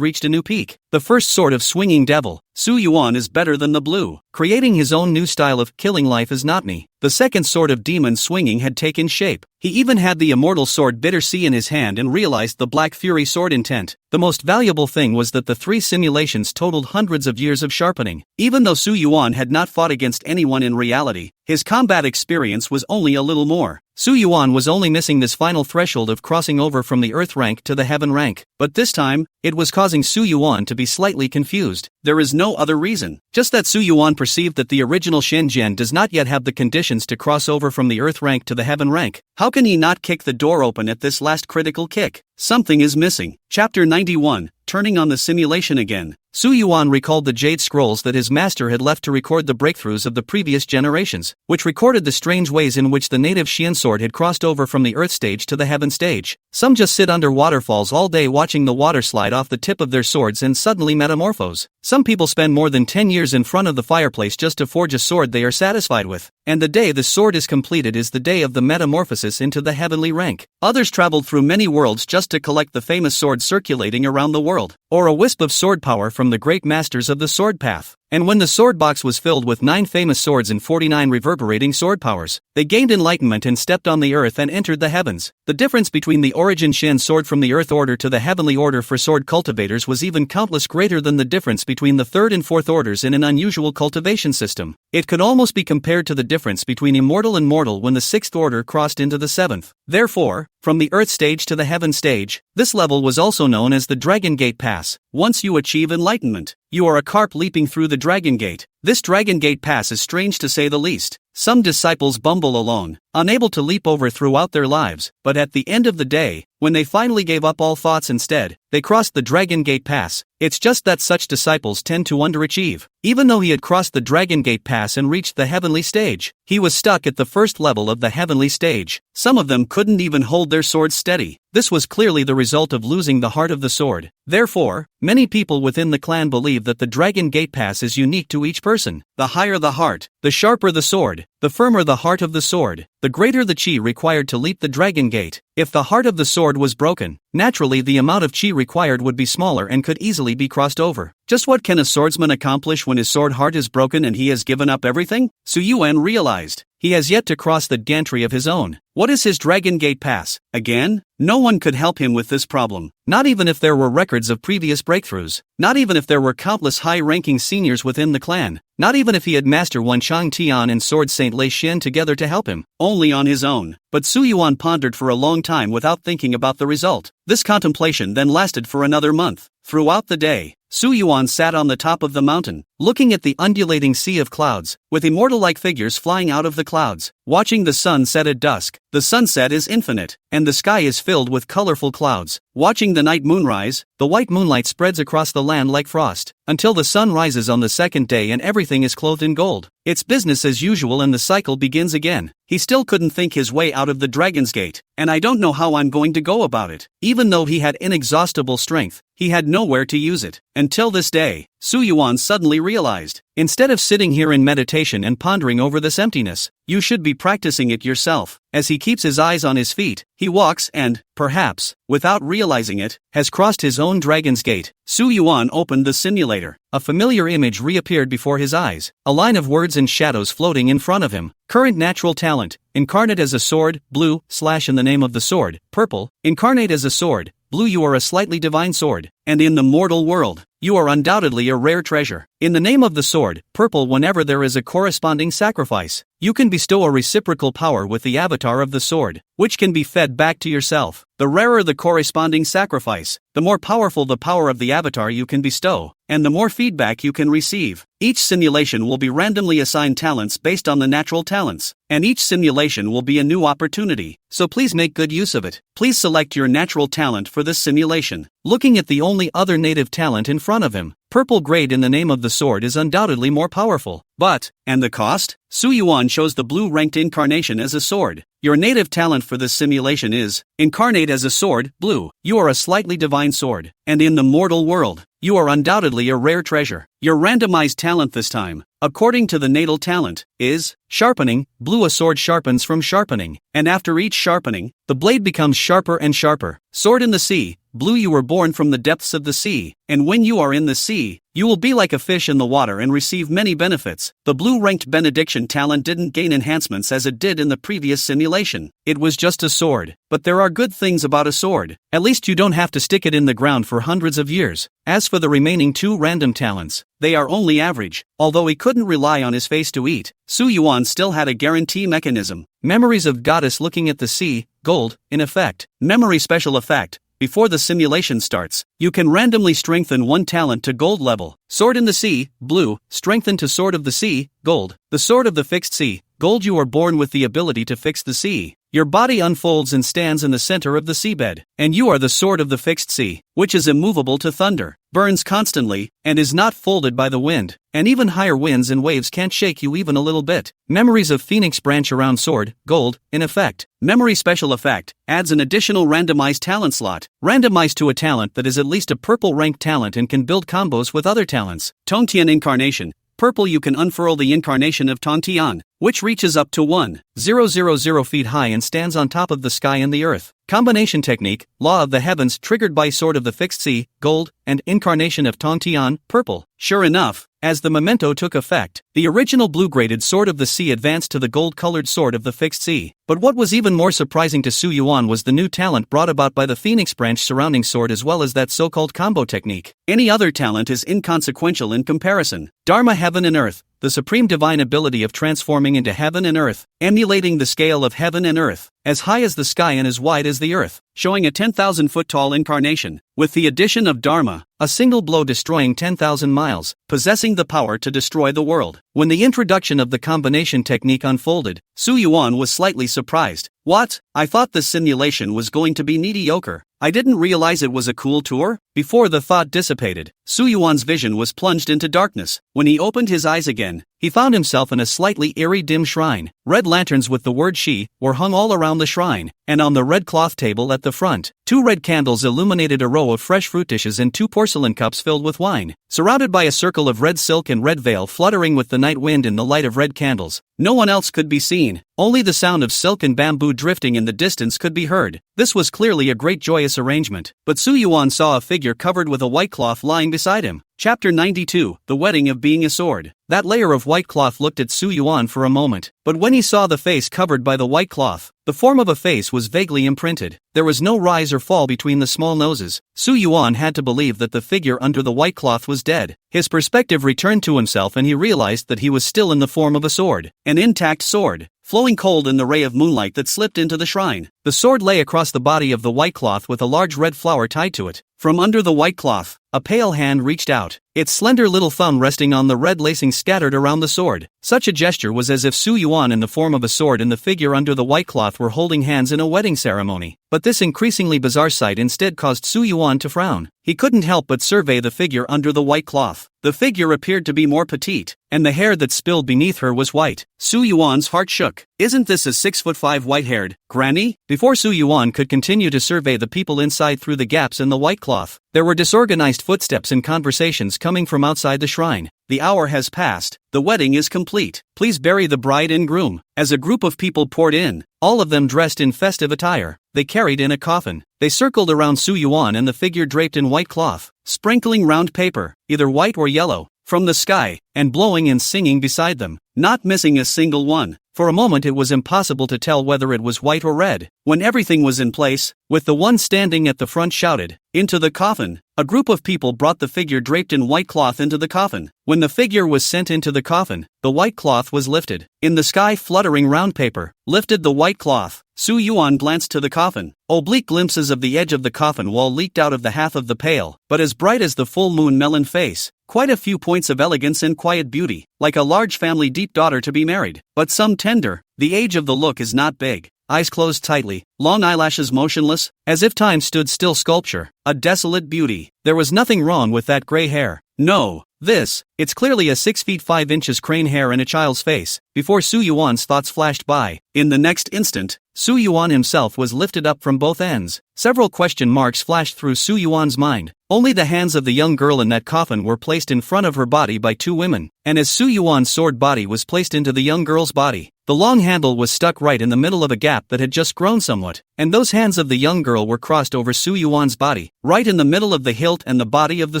[SPEAKER 1] reached a new peak. The first sword of swinging devil, Su Yuan is better than the blue, creating his own new style of killing life as Nani. The second sword of demon swinging had taken shape. He even had the immortal sword Bitter Sea in his hand and realized the Black Fury sword intent. The most valuable thing was that the 3 simulations totaled hundreds of years of sharpening. Even though Su Yuan had not fought against anyone in reality, his combat experience was only a little more. Su Yuan was only missing this final threshold of crossing over from the earth rank to the heaven rank, but this time, it was causing Su Yuan to be slightly confused. There is no other reason, just that Su Yuan perceived that the original Shenzhen does not yet have the conditions to cross over from the earth rank to the heaven rank. How can he not kick the door open at this last critical kick? Something is missing. Chapter 91, turning on the simulation again. Su Yuan recalled the jade scrolls that his master had left to record the breakthroughs of the previous generations, which recorded the strange ways in which the native Xian sword had crossed over from the earth stage to the heaven stage. Some just sit under waterfalls all day watching the water slide off the tip of their swords and suddenly metamorphose. Some people spend more than 10 years in front of the fireplace just to forge a sword they are satisfied with, and the day the sword is completed is the day of the metamorphosis into the heavenly rank. Others traveled through many worlds just to collect the famous sword circulating around the world, or a wisp of sword power from the great masters of the sword path. And when the sword box was filled with 9 famous swords and 49 reverberating sword powers, they gained enlightenment and stepped on the earth and entered the heavens. The difference between the origin Shen sword from the earth order to the heavenly order for sword cultivators was even countless greater than the difference between the third and fourth orders in an unusual cultivation system. It could almost be compared to the difference between immortal and mortal when the sixth order crossed into the seventh. Therefore, from the earth stage to the heaven stage, this level was also known as the Dragon Gate Pass. Once you achieve enlightenment, you are a carp leaping through the Dragon Gate. This Dragon Gate Pass is strange to say the least. Some disciples bumble along, unable to leap over throughout their lives, but at the end of the day, when they finally gave up all thoughts instead, they crossed the Dragon Gate Pass. It's just that such disciples tend to underachieve. Even though he had crossed the Dragon Gate Pass and reached the heavenly stage, he was stuck at the first level of the heavenly stage. Some of them couldn't even hold their swords steady. This was clearly the result of losing the heart of the sword. Therefore, many people within the clan believe that the Dragon Gate Pass is unique to each person. The higher the heart, the sharper the sword, the firmer the heart of the sword, the greater the chi required to leap the Dragon Gate. If the heart of the sword was broken, naturally the amount of chi required would be smaller and could easily be crossed over. Just what can a swordsman accomplish when his sword heart is broken and he has given up everything? Su Yuan realized. He has yet to cross the gantry of his own. What is his Dragon Gate Pass? Again? No one could help him with this problem. Not even if there were records of previous breakthroughs. Not even if there were countless high-ranking seniors within the clan. Not even if he had Master Wan Chang Tian and Sword Saint Lei Shen together to help him. Only on his own. But Su Yuan pondered for a long time without thinking about the result. This contemplation then lasted for another month. Throughout the day, Su Yuan sat on the top of the mountain, looking at the undulating sea of clouds, with immortal-like figures flying out of the clouds, watching the sun set at dusk. The sunset is infinite, and the sky is filled with colorful clouds. Watching the night moon rise, the white moonlight spreads across the land like frost, until the sun rises on the second day and everything is clothed in gold. It's business as usual and the cycle begins again. He still couldn't think his way out of the Dragon's Gate, and I don't know how I'm going to go about it. Even though he had inexhaustible strength, he had nowhere to use it. Until this day, Su Yuan suddenly realized, instead of sitting here in meditation and pondering over this emptiness, you should be practicing it yourself. As he keeps his eyes on his feet, he walks and, perhaps, without realizing it, has crossed his own Dragon's Gate. Su Yuan opened the simulator. A familiar image reappeared before his eyes, a line of words and shadows floating in front of him. Current natural talent, incarnate as a sword, blue, / in the name of the sword, purple, incarnate as a sword, blue. You are a slightly divine sword, and in the mortal world, you are undoubtedly a rare treasure. In the name of the sword, purple. Whenever there is a corresponding sacrifice, you can bestow a reciprocal power with the avatar of the sword, which can be fed back to yourself. The rarer the corresponding sacrifice, the more powerful the power of the avatar you can bestow, and the more feedback you can receive. Each simulation will be randomly assigned talents based on the natural talents, and each simulation will be a new opportunity, so please make good use of it. Please select your natural talent for this simulation. Looking at the only other native talent in front of him, purple grade in the name of the sword is undoubtedly more powerful. But, and the cost? Su Yuan chose the blue-ranked incarnation as a sword. Your native talent for this simulation is, incarnate as a sword, blue. You are a slightly divine sword, and in the mortal world, you are undoubtedly a rare treasure. Your randomized talent this time, according to the natal talent, is, sharpening, blue. A sword sharpens from sharpening, and after each sharpening, the blade becomes sharper and sharper. Sword in the sea, blue. You were born from the depths of the sea, and when you are in the sea, you will be like a fish in the water and receive many benefits. The blue-ranked benediction talent didn't gain enhancements as it did in the previous simulation. It was just a sword. But there are good things about a sword. At least you don't have to stick it in the ground for hundreds of years. As for the remaining 2 random talents, they are only average. Although he couldn't rely on his face to eat, Su Yuan still had a guarantee mechanism. Memories of goddess looking at the sea, gold, in effect. Memory special effect. Before the simulation starts, you can randomly strengthen 1 talent to gold level. Sword in the sea, blue, strengthen to sword of the sea, gold. The sword of the fixed sea, Gold, you are born with the ability to fix the sea. Your body unfolds and stands in the center of the seabed, and you are the sword of the fixed sea, which is immovable to thunder, burns constantly, and is not folded by the wind, and even higher winds and waves can't shake you even a little bit. Memories of Phoenix branch around sword, gold, in effect. Memory special effect, adds an additional randomized talent slot, randomized to a talent that is at least a purple ranked talent and can build combos with other talents. Tong Tian incarnation. Purple, you can unfurl the incarnation of Tong Tian, which reaches up to 1,000 feet high and stands on top of the sky and the earth. Combination technique, law of the heavens triggered by sword of the fixed sea, gold, and incarnation of Tong Tian, purple. Sure enough, as the memento took effect, the original blue-graded sword of the sea advanced to the gold-colored sword of the fixed sea. But what was even more surprising to Su Yuan was the new talent brought about by the Phoenix branch surrounding sword as well as that so-called combo technique. Any other talent is inconsequential in comparison. Dharma, heaven and earth, the supreme divine ability of transforming into heaven and earth, emulating the scale of heaven and earth, as high as the sky and as wide as the earth, showing a 10,000-foot tall incarnation, with the addition of Dharma, a single blow destroying 10,000 miles, possessing the power to destroy the world. When the introduction of the combination technique unfolded, Su Yuan was slightly surprised. What? I thought this simulation was going to be mediocre. I didn't realize it was a cool tour? Before the thought dissipated, Su Yuan's vision was plunged into darkness. When he opened his eyes again, he found himself in a slightly eerie dim shrine. Red lanterns with the word Shi were hung all around the shrine, and on the red cloth table at the front, 2 red candles illuminated a row of fresh fruit dishes and 2 porcelain cups filled with wine. Surrounded by a circle of red silk and red veil fluttering with the night wind in the light of red candles, no one else could be seen. Only the sound of silk and bamboo drifting in the distance could be heard. This was clearly a great joyous arrangement, but Su Yuan saw a figure covered with a white cloth lying beside him. Chapter 92, The Wedding of Being a Sword. That layer of white cloth looked at Su Yuan for a moment, but when he saw the face covered by the white cloth, the form of a face was vaguely imprinted. There was no rise or fall between the small noses. Su Yuan had to believe that the figure under the white cloth was dead. His perspective returned to himself and he realized that he was still in the form of a sword, an intact sword, flowing cold in the ray of moonlight that slipped into the shrine. The sword lay across the body of the white cloth with a large red flower tied to it. From under the white cloth, a pale hand reached out, its slender little thumb resting on the red lacing scattered around the sword. Such a gesture was as if Su Yuan in the form of a sword and the figure under the white cloth were holding hands in a wedding ceremony. But this increasingly bizarre sight instead caused Su Yuan to frown. He couldn't help but survey the figure under the white cloth. The figure appeared to be more petite, and the hair that spilled beneath her was white. Su Yuan's heart shook. Isn't this a 6'5" white-haired granny? Before Su Yuan could continue to survey the people inside through the gaps in the white cloth, there were disorganized footsteps and conversations coming from outside the shrine. The hour has passed. The wedding is complete. Please bury the bride and groom. As a group of people poured in, all of them dressed in festive attire, they carried in a coffin. They circled around Su Yuan and the figure draped in white cloth, sprinkling round paper, either white or yellow, from the sky, and blowing and singing beside them, not missing a single one. For a moment it was impossible to tell whether it was white or red. When everything was in place, with the one standing at the front shouted, "Into the coffin!" A group of people brought the figure draped in white cloth into the coffin. When the figure was sent into the coffin, the white cloth was lifted. In the sky fluttering round paper, lifted the white cloth. Su Yuan glanced to the coffin. Oblique glimpses of the edge of the coffin wall leaked out of the half of the pale, but as bright as the full moon melon face. Quite a few points of elegance and quiet beauty, like a large family deep daughter to be married, but some tender. The age of the look is not big. Eyes closed tightly, long eyelashes motionless, as if time stood still sculpture. A desolate beauty. There was nothing wrong with that gray hair. No, it's clearly a 6 feet 5 inches crane hair in a child's face. Before Su Yuan's thoughts flashed by, in the next instant, Su Yuan himself was lifted up from both ends. Several question marks flashed through Su Yuan's mind. Only the hands of the young girl in that coffin were placed in front of her body by 2 women, and as Su Yuan's sword body was placed into the young girl's body, the long handle was stuck right in the middle of a gap that had just grown somewhat, and those hands of the young girl were crossed over Su Yuan's body, right in the middle of the hilt and the body of the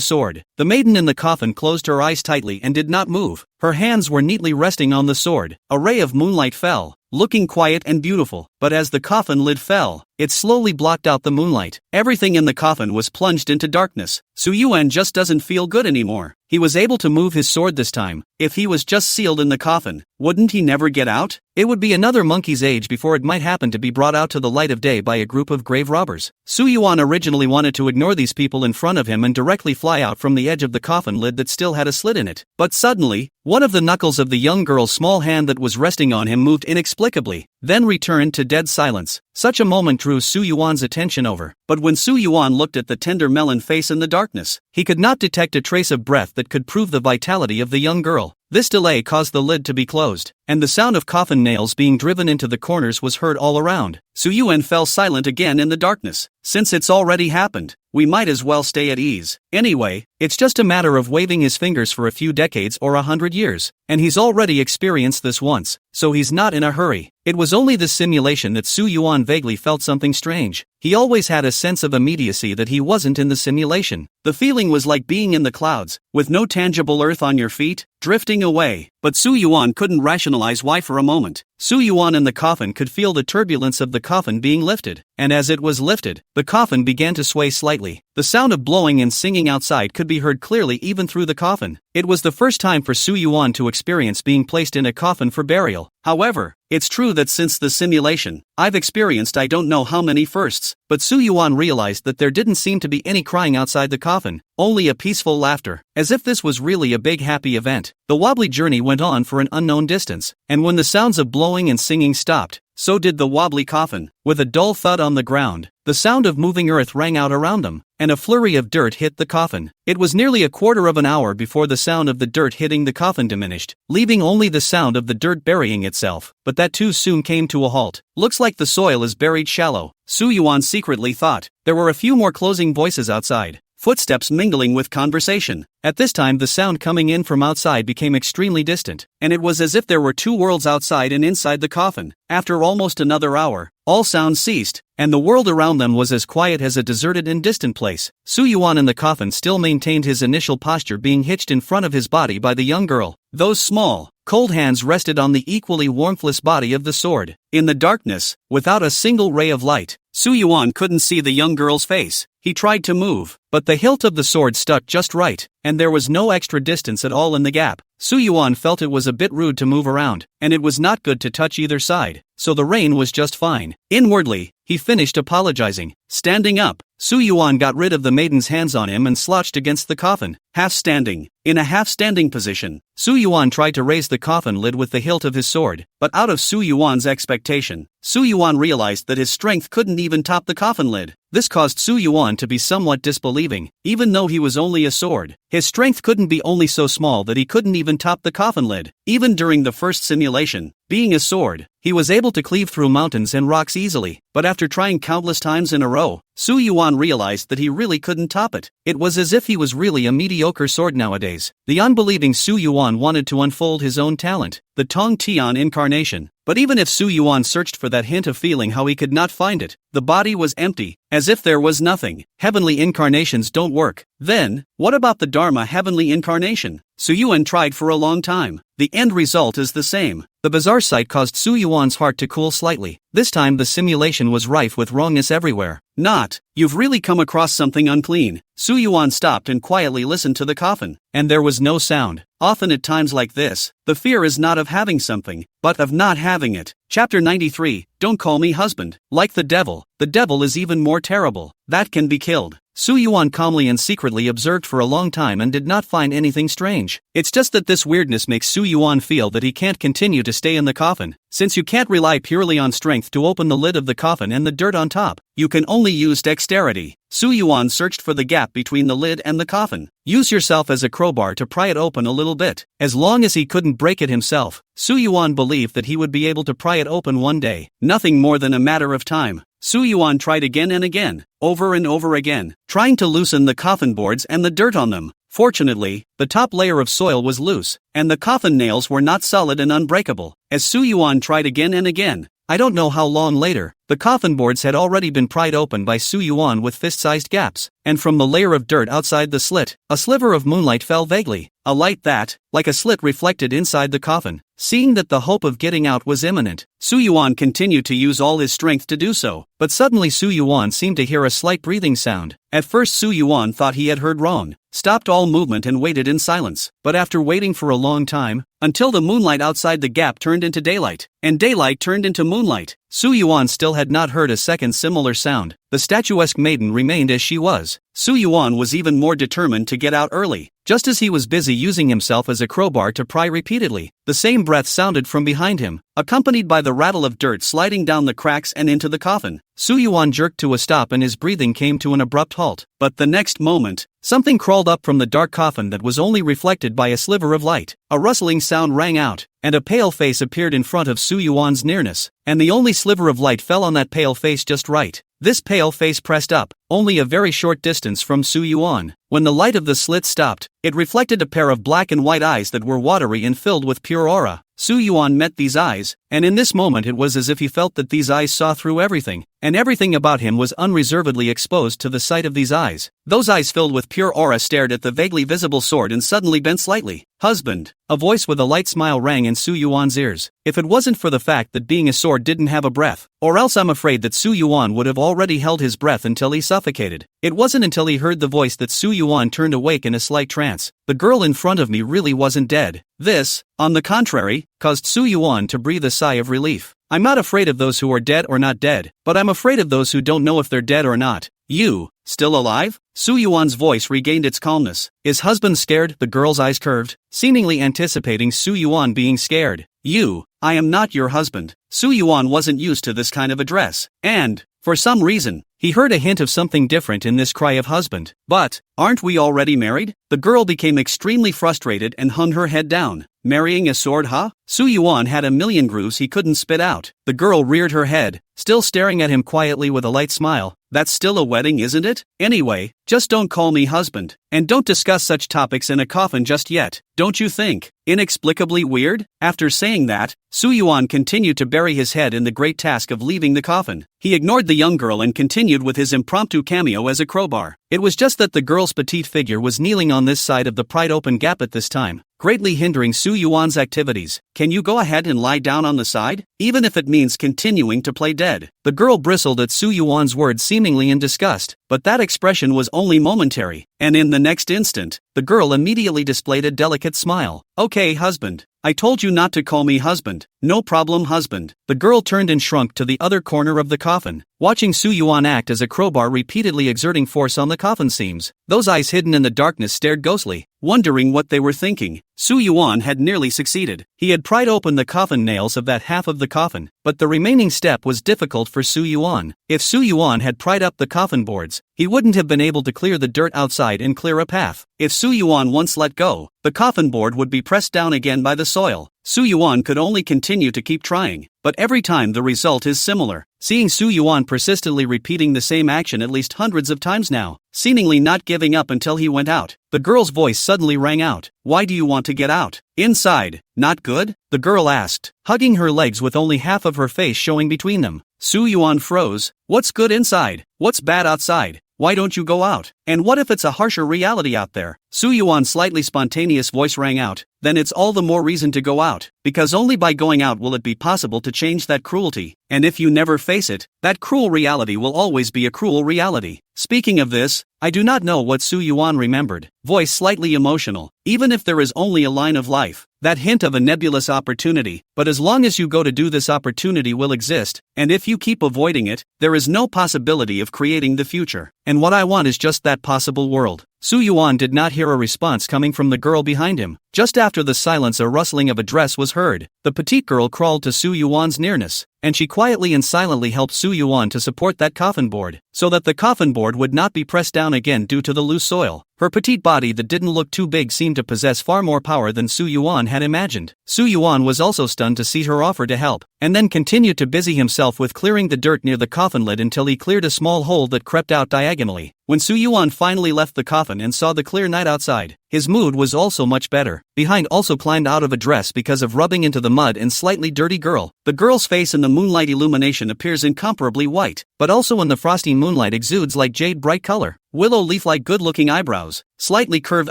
[SPEAKER 1] sword. The maiden in the coffin closed her eyes tightly and did not move. Her hands were neatly resting on the sword. A ray of moonlight fell, looking quiet and beautiful, but as the coffin lid fell, it slowly blocked out the moonlight. Everything in the coffin was plunged into darkness. Su Yuan just doesn't feel good anymore. He was able to move his sword this time. If he was just sealed in the coffin, wouldn't he never get out? It would be another monkey's age before it might happen to be brought out to the light of day by a group of grave robbers. Su Yuan originally wanted to ignore these people in front of him and directly fly out from the edge of the coffin lid that still had a slit in it. But suddenly, One of the knuckles of the young girl's small hand that was resting on him moved inexplicably, then returned to dead silence. Such a moment drew Su Yuan's attention over, but when Su Yuan looked at the tender melon face in the darkness, he could not detect a trace of breath that could prove the vitality of the young girl. This delay caused the lid to be closed, and the sound of coffin nails being driven into the corners was heard all around. Su Yuan fell silent again in the darkness. Since it's already happened, we might as well stay at ease. Anyway, it's just a matter of waving his fingers for a few decades or 100 years, and he's already experienced this once, so he's not in a hurry. It was only this simulation that Su Yuan vaguely felt something strange. He always had a sense of immediacy that he wasn't in the simulation. The feeling was like being in the clouds, with no tangible earth on your feet, drifting away. But Su Yuan couldn't rationalize why for a moment. Su Yuan in the coffin could feel the turbulence of the coffin being lifted, and as it was lifted, the coffin began to sway slightly. The sound of blowing and singing outside could be heard clearly even through the coffin. It was the first time for Su Yuan to experience being placed in a coffin for burial. However, it's true that since the simulation, I've experienced I don't know how many firsts, but Su Yuan realized that there didn't seem to be any crying outside the coffin, only a peaceful laughter, as if this was really a big happy event. The wobbly journey went on for an unknown distance, and when the sounds of blowing and singing stopped, so did the wobbly coffin. With a dull thud on the ground, the sound of moving earth rang out around them, and a flurry of dirt hit the coffin. It was nearly a quarter of an hour before the sound of the dirt hitting the coffin diminished, leaving only the sound of the dirt burying itself, but that too soon came to a halt. Looks like the soil is buried shallow, Su Yuan secretly thought. There were a few more closing voices outside, footsteps mingling with conversation. At this time the sound coming in from outside became extremely distant, and it was as if there were two worlds outside and inside the coffin. After almost another hour, all sounds ceased, and the world around them was as quiet as a deserted and distant place. Su Yuan in the coffin still maintained his initial posture, being hitched in front of his body by the young girl. Those small, cold hands rested on the equally warmthless body of the sword. In the darkness, without a single ray of light, Su Yuan couldn't see the young girl's face. He tried to move, but the hilt of the sword stuck just right, and there was no extra distance at all in the gap. Su Yuan felt it was a bit rude to move around, and it was not good to touch either side, so the rain was just fine. Inwardly, he finished apologizing. Standing up, Su Yuan got rid of the maiden's hands on him and slouched against the coffin, half-standing. In a half-standing position, Su Yuan tried to raise the coffin lid with the hilt of his sword, but out of Su Yuan's expectation, Su Yuan realized that his strength couldn't even top the coffin lid. This caused Su Yuan to be somewhat disbelieving. Even though he was only a sword, his strength couldn't be only so small that he couldn't even top the coffin lid. Even during the first simulation, being a sword, he was able to cleave through mountains and rocks easily, but after trying countless times in a row, Su Yuan realized that he really couldn't top it. It was as if he was really a mediocre sword nowadays. The unbelieving Su Yuan wanted to unfold his own talent, the Tong Tian incarnation. But even if Su Yuan searched for that hint of feeling, how he could not find it. The body was empty, as if there was nothing. Heavenly incarnations don't work. Then, what about the Dharma heavenly incarnation? Su Yuan tried for a long time. The end result is the same. The bizarre sight caused Su Yuan's heart to cool slightly. This time the simulation was rife with wrongness everywhere. Not, you've really come across something unclean. Su Yuan stopped and quietly listened to the coffin, and there was no sound. Often at times like this, the fear is not of having something, but of not having it. Chapter 93, Don't Call Me Husband. Like the devil is even more terrible. That can be killed. Su Yuan calmly and secretly observed for a long time and did not find anything strange. It's just that this weirdness makes Su Yuan feel that he can't continue to stay in the coffin. Since you can't rely purely on strength to open the lid of the coffin and the dirt on top, you can only use dexterity. Su Yuan searched for the gap between the lid and the coffin. Use yourself as a crowbar to pry it open a little bit. As long as he couldn't break it himself, Su Yuan believed that he would be able to pry it open one day. Nothing more than a matter of time. Su Yuan tried again and again, over and over again, trying to loosen the coffin boards and the dirt on them. Fortunately, the top layer of soil was loose, and the coffin nails were not solid and unbreakable. As Su Yuan tried again and again, I don't know how long later, the coffin boards had already been pried open by Su Yuan with fist-sized gaps, and from the layer of dirt outside the slit, a sliver of moonlight fell vaguely, a light that, like a slit, reflected inside the coffin. Seeing that the hope of getting out was imminent, Su Yuan continued to use all his strength to do so, but suddenly Su Yuan seemed to hear a slight breathing sound. At first Su Yuan thought he had heard wrong, stopped all movement and waited in silence, but after waiting for a long time, until the moonlight outside the gap turned into daylight, and daylight turned into moonlight, Su Yuan still had not heard a second similar sound. The statuesque maiden remained as she was. Su Yuan was even more determined to get out early. just as he was busy using himself as a crowbar to pry repeatedly. The same breath sounded from behind him, accompanied by the rattle of dirt sliding down the cracks and into the coffin. Su Yuan jerked to a stop and his breathing came to an abrupt halt. But the next moment, something crawled up from the dark coffin that was only reflected by a sliver of light. A rustling sound rang out, and a pale face appeared in front of Su Yuan's nearness, and the only sliver of light fell on that pale face just right. This pale face pressed up, only a very short distance from Su Yuan. When the light of the slit stopped, it reflected a pair of black and white eyes that were watery and filled with pure aura. Su Yuan met these eyes, and in this moment it was as if he felt that these eyes saw through everything, and everything about him was unreservedly exposed to the sight of these eyes. Those eyes filled with pure aura stared at the vaguely visible sword and suddenly bent slightly. "Husband," a voice with a light smile rang in Su Yuan's ears. If it wasn't for the fact that being a sword didn't have a breath, or else I'm afraid that Su Yuan would have already held his breath until he suffocated. It wasn't until he heard the voice that Su Yuan turned awake in a slight trance. The girl in front of me really wasn't dead. This, on the contrary, caused Su Yuan to breathe a sigh of relief. I'm not afraid of those who are dead or not dead, but I'm afraid of those who don't know if they're dead or not. You, still alive? Su Yuan's voice regained its calmness. Is husband scared? The girl's eyes curved, seemingly anticipating Su Yuan being scared. You, I am not your husband. Su Yuan wasn't used to this kind of address, and, for some reason, he heard a hint of something different in this cry of husband. But, aren't we already married? The girl became extremely frustrated and hung her head down. Marrying a sword, huh? Su Yuan had a million grooves he couldn't spit out. The girl reared her head, still staring at him quietly with a light smile. That's still a wedding, isn't it? Anyway, just don't call me husband, and don't discuss such topics in a coffin just yet, don't you think? Inexplicably weird? After saying that, Su Yuan continued to bury his head in the great task of leaving the coffin. He ignored the young girl and continued with his impromptu cameo as a crowbar. It was just that the girl's petite figure was kneeling on this side of the pried open gap at this time, greatly hindering Su Yuan's activities. Can you go ahead and lie down on the side? Even if it means continuing to play dead. The girl bristled at Su Yuan's words seemingly in disgust, but that expression was only momentary, and in the next instant, the girl immediately displayed a delicate smile. Okay, husband. I told you not to call me husband. No problem, husband. The girl turned and shrunk to the other corner of the coffin, watching Su Yuan act as a crowbar repeatedly exerting force on the coffin seams. Those eyes hidden in the darkness stared ghostly, wondering what they were thinking. Su Yuan had nearly succeeded. He had pried open the coffin nails of that half of the coffin, but the remaining step was difficult for Su Yuan. If Su Yuan had pried up the coffin boards, he wouldn't have been able to clear the dirt outside and clear a path. If Su Yuan once let go, the coffin board would be pressed down again by the soil. Su Yuan could only continue to keep trying, but every time the result is similar. Seeing Su Yuan persistently repeating the same action at least hundreds of times now, seemingly not giving up until he went out, the girl's voice suddenly rang out. Why do you want to get out? Inside. Not good? The girl asked, hugging her legs with only half of her face showing between them. Su Yuan froze. What's good inside? What's bad outside? Why don't you go out? And what if it's a harsher reality out there? Su Yuan's slightly spontaneous voice rang out. Then it's all the more reason to go out, because only by going out will it be possible to change that cruelty, and if you never face it, that cruel reality will always be a cruel reality. Speaking of this, I do not know what Su Yuan remembered. Voice slightly emotional. Even if there is only a line of life, that hint of a nebulous opportunity, but as long as you go to do this opportunity will exist, and if you keep avoiding it, there is no possibility of creating the future. And what I want is just that possible world. Su Yuan did not hear a response coming from the girl behind him. Just after the silence, a rustling of a dress was heard. The petite girl crawled to Su Yuan's nearness, and she quietly and silently helped Su Yuan to support that coffin board, so that the coffin board would not be pressed down again due to the loose soil. Her petite body that didn't look too big seemed to possess far more power than Su Yuan had imagined. Su Yuan was also stunned to see her offer to help, and then continued to busy himself with clearing the dirt near the coffin lid until he cleared a small hole that crept out diagonally. When Su Yuan finally left the coffin and saw the clear night outside, his mood was also much better. Behind also climbed out of a dress because of rubbing into the mud and slightly dirty girl. The girl's face in the moonlight illumination appears incomparably white, but also in the frosty moonlight exudes like jade bright color. Willow leaf-like good-looking eyebrows, slightly curved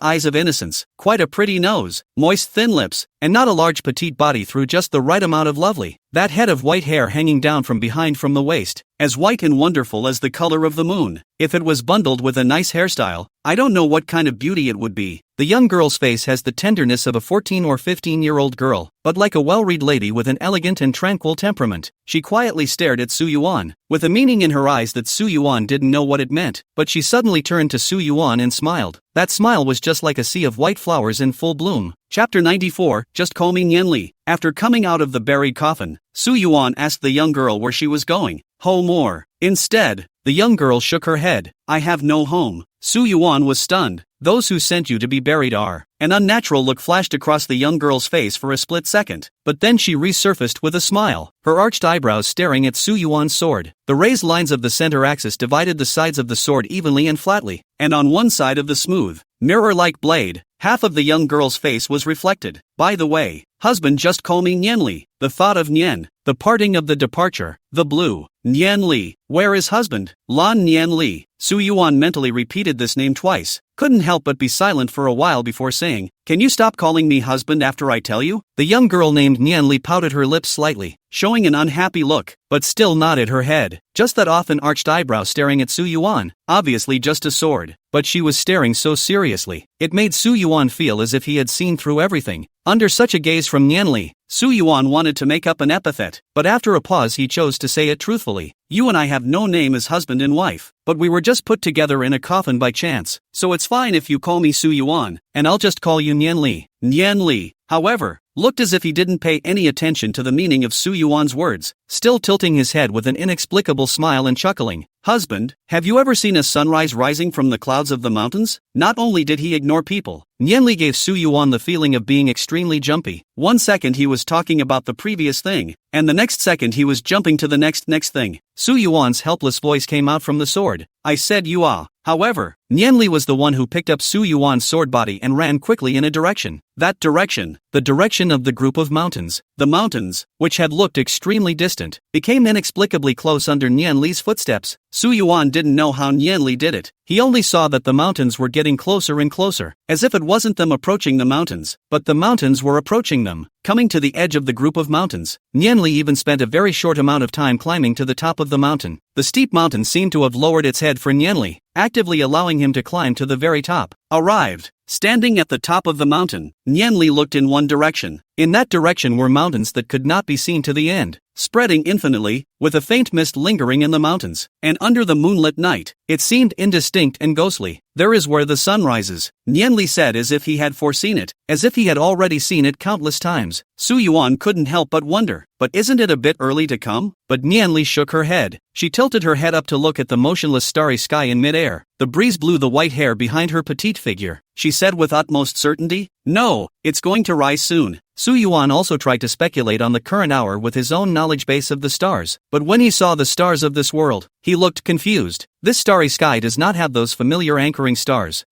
[SPEAKER 1] eyes of innocence, quite a pretty nose, moist thin lips, and not a large petite body through just the right amount of lovely. That head of white hair hanging down from behind from the waist, as white and wonderful as the color of the moon. If it was bundled with a nice hairstyle, I don't know what kind of beauty it would be. The young girl's face has the tenderness of a 14 or 15-year-old girl, but like a well-read lady with an elegant and tranquil temperament. She quietly stared at Su Yuan, with a meaning in her eyes that Su Yuan didn't know what it meant, but she suddenly turned to Su Yuan and smiled. That smile was just like a sea of white flowers in full bloom. Chapter 94, Just Call Me Nianli. After coming out of the buried coffin, Su Yuan asked the young girl where she was going. Home or? Instead, the young girl shook her head. I have no home. Su Yuan was stunned. Those who sent you to be buried are. An unnatural look flashed across the young girl's face for a split second, but then she resurfaced with a smile, her arched eyebrows staring at Su Yuan's sword. The raised lines of the center axis divided the sides of the sword evenly and flatly, and on one side of the smooth, mirror-like blade, half of the young girl's face was reflected. By the way, husband, just call me Nianli. The thought of Nian, the parting of the departure, the blue. Nianli, where is husband? Lan Nianli. Su Yuan mentally repeated this name twice, couldn't help but be silent for a while before saying, can you stop calling me husband after I tell you? The young girl named Nianli pouted her lips slightly, showing an unhappy look, but still nodded her head. Just that often arched eyebrow staring at Su Yuan, obviously just a sword, but she was staring so seriously, it made Su Yuan feel as if he had seen through everything. Under such a gaze from Nianli, Su Yuan wanted to make up an epithet, but after a pause he chose to say it truthfully. You and I have no name as husband and wife, but we were just put together in a coffin by chance, so it's fine if you call me Su Yuan, and I'll just call you Nianli. Nianli, however, looked as if he didn't pay any attention to the meaning of Su Yuan's words, still tilting his head with an inexplicable smile and chuckling. Husband, have you ever seen a sunrise rising from the clouds of the mountains? Not only did he ignore people, Nianli gave Su Yuan the feeling of being extremely jumpy. 1 second he was talking about the previous thing, and the next second he was jumping to the next thing. Su Yuan's helpless voice came out from the sword. I said you are. However, Nianli was the one who picked up Su Yuan's sword body and ran quickly in a direction. That direction, the direction of the group of mountains. The mountains, which had looked extremely distant, became inexplicably close under Nianli's footsteps. Su Yuan didn't know how Nianli did it. He only saw that the mountains were getting closer and closer, as if it wasn't them approaching the mountains, but the mountains were approaching them. Coming to the edge of the group of mountains, Nianli even spent a very short amount of time climbing to the top of the mountain. The steep mountain seemed to have lowered its head for Nianli, actively allowing him to climb to the very top. Arrived. Standing at the top of the mountain, Nianli looked in one direction. In that direction were mountains that could not be seen to the end, spreading infinitely, with a faint mist lingering in the mountains, and under the moonlit night, it seemed indistinct and ghostly. There is where the sun rises, Nianli said as if he had foreseen it, as if he had already seen it countless times. Su Yuan couldn't help but wonder, but isn't it a bit early to come? But Nianli shook her head. She tilted her head up to look at the motionless starry sky in midair. The breeze blew the white hair behind her petite figure. She said with utmost certainty, no, it's going to rise soon. Su Yuan also tried to speculate on the current hour with his own knowledge base of the stars, but when he saw the stars of this world, he looked confused. This starry sky does not have those familiar anchoring stars.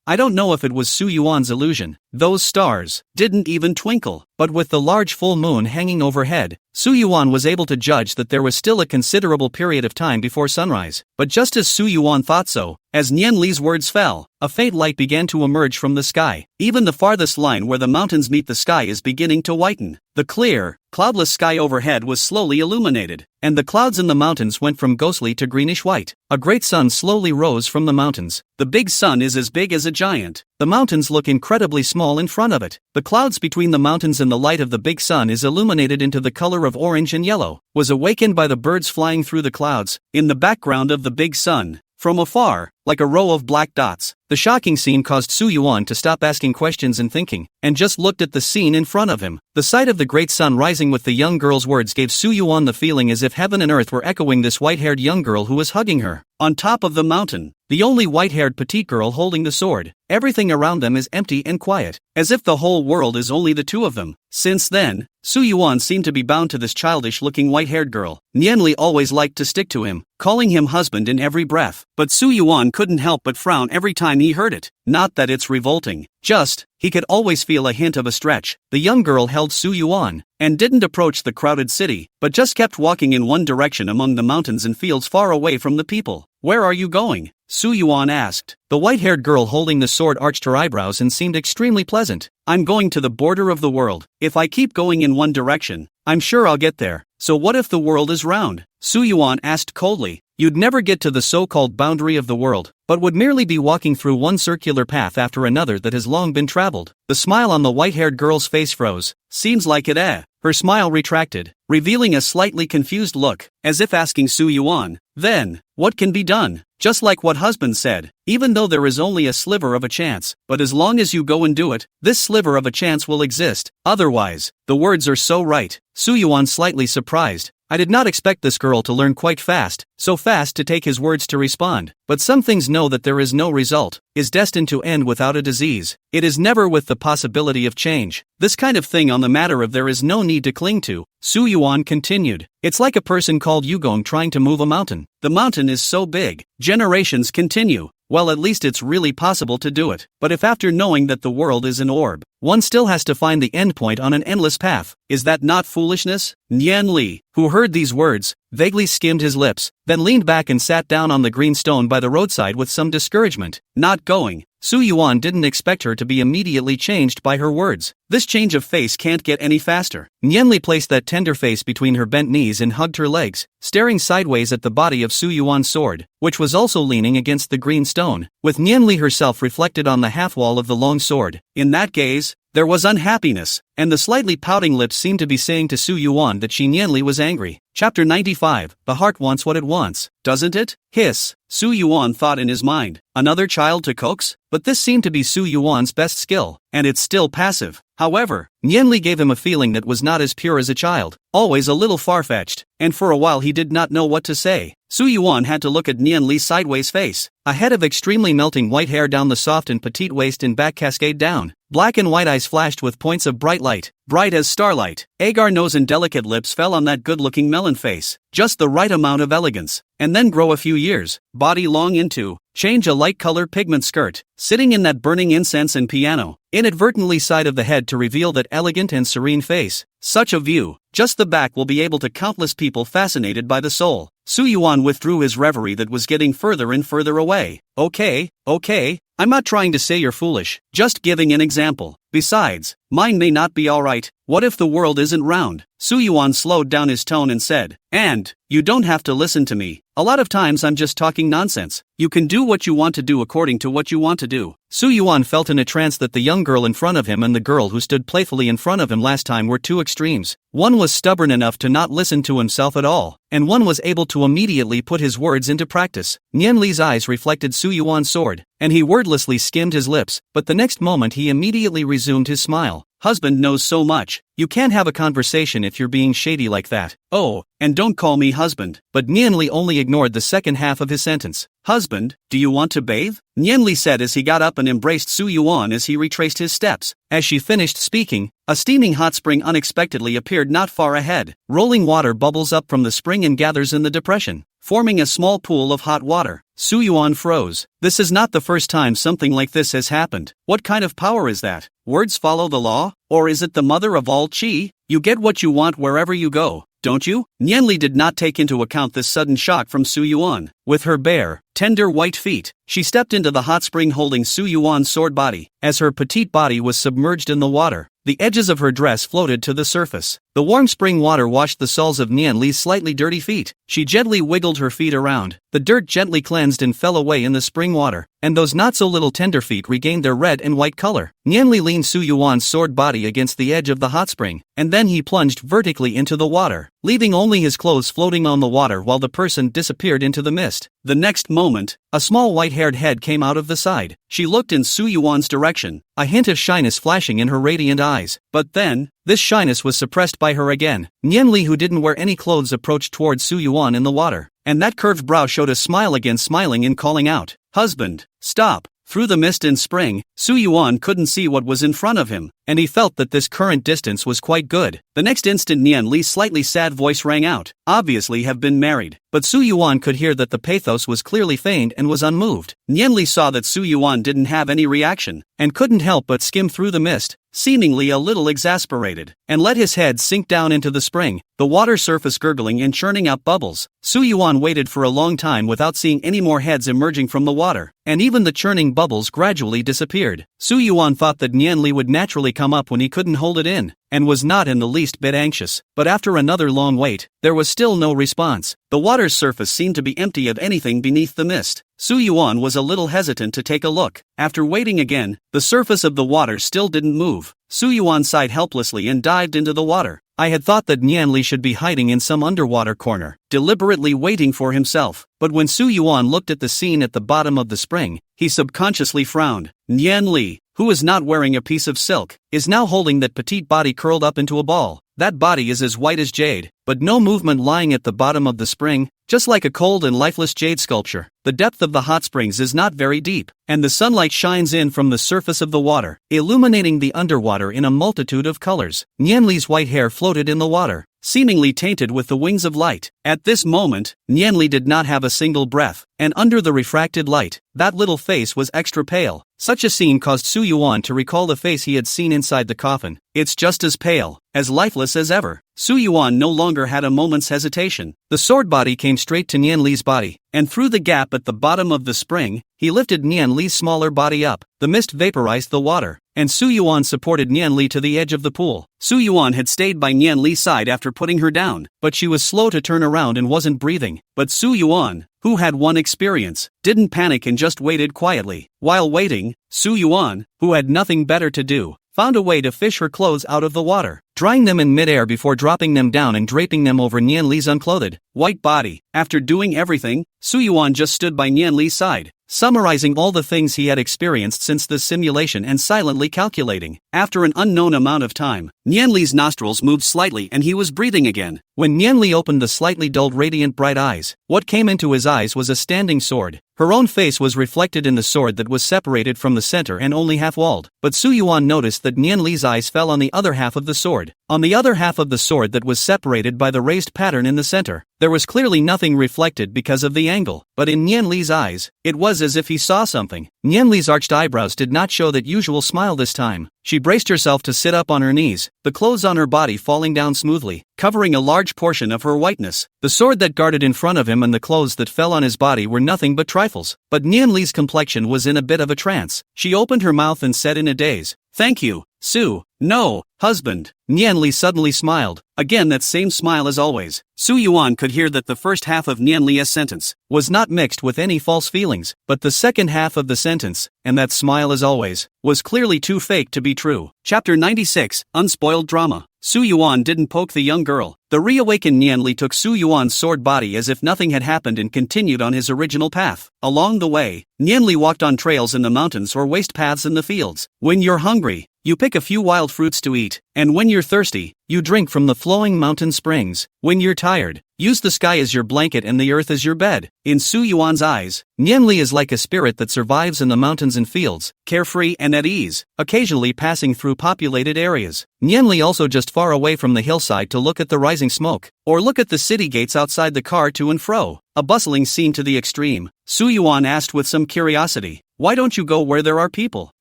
[SPEAKER 1] I don't know if it was Su Yuan's illusion. Those stars didn't even twinkle, but with the large full moon hanging overhead, Su Yuan was able to judge that there was still a considerable period of time before sunrise. But just as Su Yuan thought so, as Nianli's words fell, a faint light began to emerge from the sky. Even the farthest line where the mountains meet the sky is beginning to whiten. The clear, cloudless sky overhead was slowly illuminated, and the clouds in the mountains went from ghostly to greenish white. A great sun slowly rose from the mountains. The big sun is as big as a giant. The mountains look incredibly small in front of it. The clouds between the mountains and the light of the big sun is illuminated into the color of orange and yellow, was awakened by the birds flying through the clouds, in the background of the big sun. From afar, like a row of black dots, the shocking scene caused Su Yuan to stop asking questions and thinking, and just looked at the scene in front of him. The sight of the great sun rising with the young girl's words gave Su Yuan the feeling as if heaven and earth were echoing this white-haired young girl who was hugging her. On top of the mountain, the only white-haired petite girl holding the sword, everything around them is empty and quiet, as if the whole world is only the two of them. Since then, Su Yuan seemed to be bound to this childish-looking white-haired girl. Nianli always liked to stick to him, calling him husband in every breath, but Su Yuan couldn't help but frown every time he heard it. Not that it's revolting, just, he could always feel a hint of a stretch. The young girl held Su Yuan, and didn't approach the crowded city, but just kept walking in one direction among the mountains and fields far away from the people. Where are you going? Su Yuan asked. The white-haired girl holding the sword arched her eyebrows and seemed extremely pleasant. I'm going to the border of the world. If I keep going in one direction, I'm sure I'll get there. So what if the world is round? Su Yuan asked coldly. you'd never get to the so-called boundary of the world, but would merely be walking through one circular path after another that has long been traveled. The smile on the white-haired girl's face froze. Seems like it, eh? Her smile retracted, revealing a slightly confused look, as if asking Su Yuan, then, what can be done? Just like what husband said, even though there is only a sliver of a chance, but as long as you go and do it, this sliver of a chance will exist. Otherwise, the words are so right. Su Yuan slightly surprised. I did not expect this girl to learn quite fast, so fast to take his words to respond. But some things know that there is no result, is destined to end without a disease. It is never with the possibility of change. This kind of thing on the matter of there is no need to cling to. Su Yuan continued. It's like a person called Yugong trying to move a mountain. The mountain is so big, generations continue. Well, at least it's really possible to do it. But if after knowing that the world is an orb, one still has to find the endpoint on an endless path, is that not foolishness? Nian Li, who heard these words, vaguely skimmed his lips, then leaned back and sat down on the green stone by the roadside with some discouragement. Not going. Su Yuan didn't expect her to be immediately changed by her words. This change of face can't get any faster. Nian Li placed that tender face between her bent knees and hugged her legs, staring sideways at the body of Su Yuan's sword, which was also leaning against the green stone, with Nian Li herself reflected on the half-wall of the long sword. In that gaze, there was unhappiness, and the slightly pouting lips seemed to be saying to Su Yuan that Nian Li was angry. Chapter 95, The Heart Wants What It Wants, doesn't it? Hiss. Su Yuan thought in his mind, another child to coax? But this seemed to be Su Yuan's best skill, and it's still passive. However, Nian Li gave him a feeling that was not as pure as a child, always a little far-fetched, and for a while he did not know what to say. Su Yuan had to look at Nian Li's sideways face, a head of extremely melting white hair down the soft and petite waist and back cascade down. Black and white eyes flashed with points of bright light, bright as starlight. Agar nose and delicate lips fell on that good-looking melon face, just the right amount of elegance. And then grow a few years, body long into, change a light-color pigment skirt, sitting in that burning incense and piano, inadvertently side of the head to reveal that elegant and serene face. Such a view, just the back will be able to countless people fascinated by the soul. Su Yuan withdrew his reverie that was getting further and further away. Okay, I'm not trying to say you're foolish, just giving an example. Besides, mine may not be alright. What if the world isn't round? Su Yuan slowed down his tone and said, and, you don't have to listen to me. A lot of times I'm just talking nonsense. You can do what you want to do according to what you want to do. Su Yuan felt in a trance that the young girl in front of him and the girl who stood playfully in front of him last time were two extremes. One was stubborn enough to not listen to himself at all, and one was able to immediately put his words into practice. Nian Li's eyes reflected Su Yuan's sword, and he wordlessly skimmed his lips, but the next moment he immediately resumed his smile. Husband knows so much. You can't have a conversation if you're being shady like that. Oh, and don't call me husband. But Nian Li only ignored the second half of his sentence. Husband, do you want to bathe? Nian Li said as he got up and embraced Su Yuan as he retraced his steps. As she finished speaking, a steaming hot spring unexpectedly appeared not far ahead. Rolling water bubbles up from the spring and gathers in the depression, forming a small pool of hot water. Su Yuan froze. This is not the first time something like this has happened. What kind of power is that? Words follow the law? Or is it the mother of all qi? You get what you want wherever you go, don't you? Nian Li did not take into account this sudden shock from Su Yuan. With her bare, tender white feet, she stepped into the hot spring holding Su Yuan's sword body. As her petite body was submerged in the water, the edges of her dress floated to the surface. The warm spring water washed the soles of Nian Li's slightly dirty feet. She gently wiggled her feet around. The dirt gently cleansed and fell away in the spring water, and those not-so-little tender feet regained their red and white color. Nian Li leaned Su Yuan's sword body against the edge of the hot spring, and then he plunged vertically into the water, leaving only his clothes floating on the water while the person disappeared into the mist. The next moment, a small white-haired head came out of the side. She looked in Su Yuan's direction, a hint of shyness flashing in her radiant eyes. But then, this shyness was suppressed by her again. Nian Li, who didn't wear any clothes, approached towards Su Yuan in the water, and that curved brow showed a smile again, smiling and calling out, "Husband, stop." Through the mist and spring, Su Yuan couldn't see what was in front of him, and he felt that this current distance was quite good. The next instant Nian Li's slightly sad voice rang out, "Obviously have been married." But Su Yuan could hear that the pathos was clearly feigned and was unmoved. Nian Li saw that Su Yuan didn't have any reaction, and couldn't help but skim through the mist, seemingly a little exasperated, and let his head sink down into the spring, the water surface gurgling and churning out bubbles. Su Yuan waited for a long time without seeing any more heads emerging from the water, and even the churning bubbles gradually disappeared. Su Yuan thought that Nian Li would naturally come up when he couldn't hold it in, and was not in the least bit anxious. But after another long wait, there was still no response. The water's surface seemed to be empty of anything beneath the mist. Su Yuan was a little hesitant to take a look. After waiting again, the surface of the water still didn't move. Su Yuan sighed helplessly and dived into the water. I had thought that Nian Li should be hiding in some underwater corner, deliberately waiting for himself. But when Su Yuan looked at the scene at the bottom of the spring, he subconsciously frowned. Nian Li, who is not wearing a piece of silk, is now holding that petite body curled up into a ball. That body is as white as jade, but no movement lying at the bottom of the spring, just like a cold and lifeless jade sculpture. The depth of the hot springs is not very deep, and the sunlight shines in from the surface of the water, illuminating the underwater in a multitude of colors. Nian Li's white hair floated in the water, seemingly tainted with the wings of light. At this moment, Nian Li did not have a single breath, and under the refracted light, that little face was extra pale. Such a scene caused Su Yuan to recall the face he had seen inside the coffin. It's just as pale, as lifeless as ever. Su Yuan no longer had a moment's hesitation. The sword body came straight to Nian Li's body, and through the gap at the bottom of the spring, he lifted Nian Li's smaller body up. The mist vaporized the water, and Su Yuan supported Nian Li to the edge of the pool. Su Yuan had stayed by Nian Li's side after putting her down, but she was slow to turn around and wasn't breathing. But Su Yuan, who had one experience, didn't panic and just waited quietly. While waiting, Su Yuan, who had nothing better to do, found a way to fish her clothes out of the water, drying them in midair before dropping them down and draping them over Nian Li's unclothed, white body. After doing everything, Su Yuan just stood by Nian Li's side, summarizing all the things he had experienced since the simulation and silently calculating. After an unknown amount of time, Nian Li's nostrils moved slightly and he was breathing again. When Nian Li opened the slightly dulled radiant bright eyes, what came into his eyes was a standing sword. Her own face was reflected in the sword that was separated from the center and only half-walled. But Su Yuan noticed that Nian Li's eyes fell on the other half of the sword. On the other half of the sword that was separated by the raised pattern in the center, there was clearly nothing reflected because of the angle. But in Nian Li's eyes, it was as if he saw something. Nian Li's arched eyebrows did not show that usual smile this time. She braced herself to sit up on her knees, the clothes on her body falling down smoothly, covering a large portion of her whiteness. The sword that guarded in front of him and the clothes that fell on his body were nothing but trifles. But Nian Li's complexion was in a bit of a trance. She opened her mouth and said in a daze, "Thank you, Su. No, husband." Nian Li suddenly smiled, again that same smile as always. Su Yuan could hear that the first half of Nian Li's sentence was not mixed with any false feelings, but the second half of the sentence, and that smile as always, was clearly too fake to be true. Chapter 96, Unspoiled Drama. Su Yuan didn't poke the young girl. The reawakened Nian Li took Su Yuan's sword body as if nothing had happened and continued on his original path. Along the way, Nian Li walked on trails in the mountains or waste paths in the fields. When you're hungry, you pick a few wild fruits to eat, and when you're thirsty, you drink from the flowing mountain springs. When you're tired, use the sky as your blanket and the earth as your bed. In Su Yuan's eyes, Nian Li is like a spirit that survives in the mountains and fields, carefree and at ease, occasionally passing through populated areas. Nian Li also just far away from the hillside to look at the rising smoke, or look at the city gates outside the car to and fro. A bustling scene to the extreme. Su Yuan asked with some curiosity, "Why don't you go where there are people?"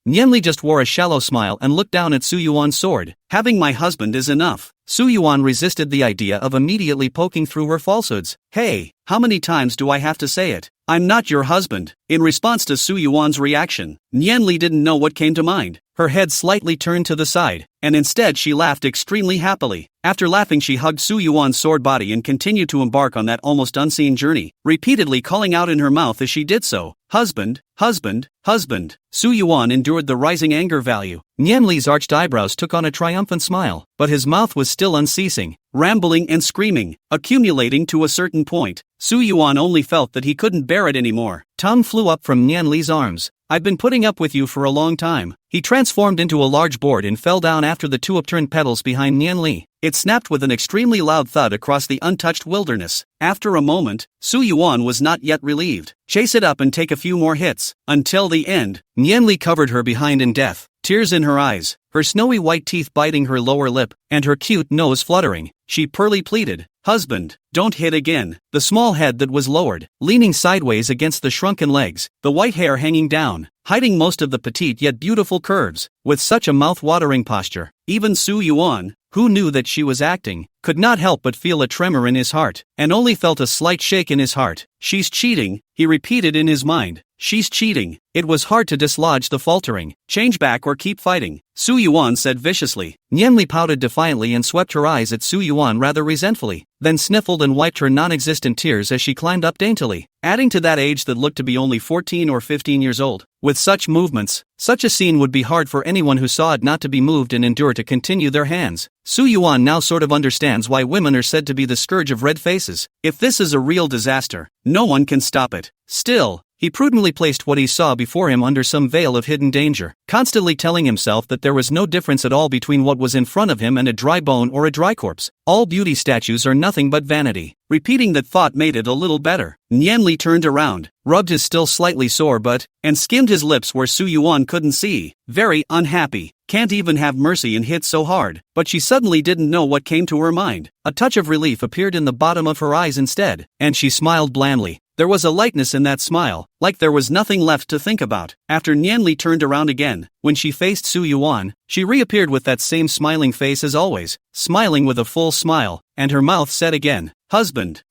[SPEAKER 1] Nian Li just wore a shallow smile and looked down at Su Yuan's sword. "Having my husband is enough." Su Yuan resisted the idea of immediately poking through her falsehoods. "Hey, how many times do I have to say it? I'm not your husband." In response to Su Yuan's reaction, Nian Li didn't know what came to mind. Her head slightly turned to the side, and instead she laughed extremely happily. After laughing, she hugged Su Yuan's sword body and continued to embark on that almost unseen journey, repeatedly calling out in her mouth as she did so, "Husband, husband, husband." Su Yuan endured the rising anger value. Nian Li's arched eyebrows took on a triumphant smile, but his mouth was still unceasing, rambling and screaming, accumulating to a certain point. Su Yuan only felt that he couldn't bear it anymore. Tongue flew up from Nian Li's arms. "I've been putting up with you for a long time." He transformed into a large board and fell down after the two upturned petals behind Nian Li. It snapped with an extremely loud thud across the untouched wilderness. After a moment, Su Yuan was not yet relieved. "Chase it up and take a few more hits, until the end." Nian Li covered her behind in death, tears in her eyes, her snowy white teeth biting her lower lip, and her cute nose fluttering. She pearly pleaded, "Husband, don't hit again." The small head that was lowered, leaning sideways against the shrunken legs, the white hair hanging down, hiding most of the petite yet beautiful curves, with such a mouth-watering posture. Even Su Yuan, who knew that she was acting, could not help but feel a tremor in his heart, and only felt a slight shake in his heart. "She's cheating," he repeated in his mind. she's cheating. It was hard to dislodge the faltering, change back or keep fighting, Su Yuan said viciously. Nianli pouted defiantly and swept her eyes at Su Yuan rather resentfully, then sniffled and wiped her non-existent tears as she climbed up daintily, adding to that age that looked to be only 14 or 15 years old. With such movements, such a scene would be hard for anyone who saw it not to be moved and endure to continue their hands. Su Yuan now sort of understands why women are said to be the scourge of red faces. If this is a real disaster, no one can stop it. Still, he prudently placed what he saw before him under some veil of hidden danger, constantly telling himself that there was no difference at all between what was in front of him and a dry bone or a dry corpse. All beauty statues are nothing but vanity. Repeating that thought made it a little better. Nianli turned around, rubbed his still slightly sore butt, and skimmed his lips where Su Yuan couldn't see. Very unhappy. Can't even have mercy and hit so hard. But she suddenly didn't know what came to her mind. A touch of relief appeared in the bottom of her eyes instead, and she smiled blandly. There was a lightness in that smile, like there was nothing left to think about. After Nianli turned around again, when she faced Su Yuan, she reappeared with that same smiling face as always, smiling with a full smile, and her mouth said again, "Husband,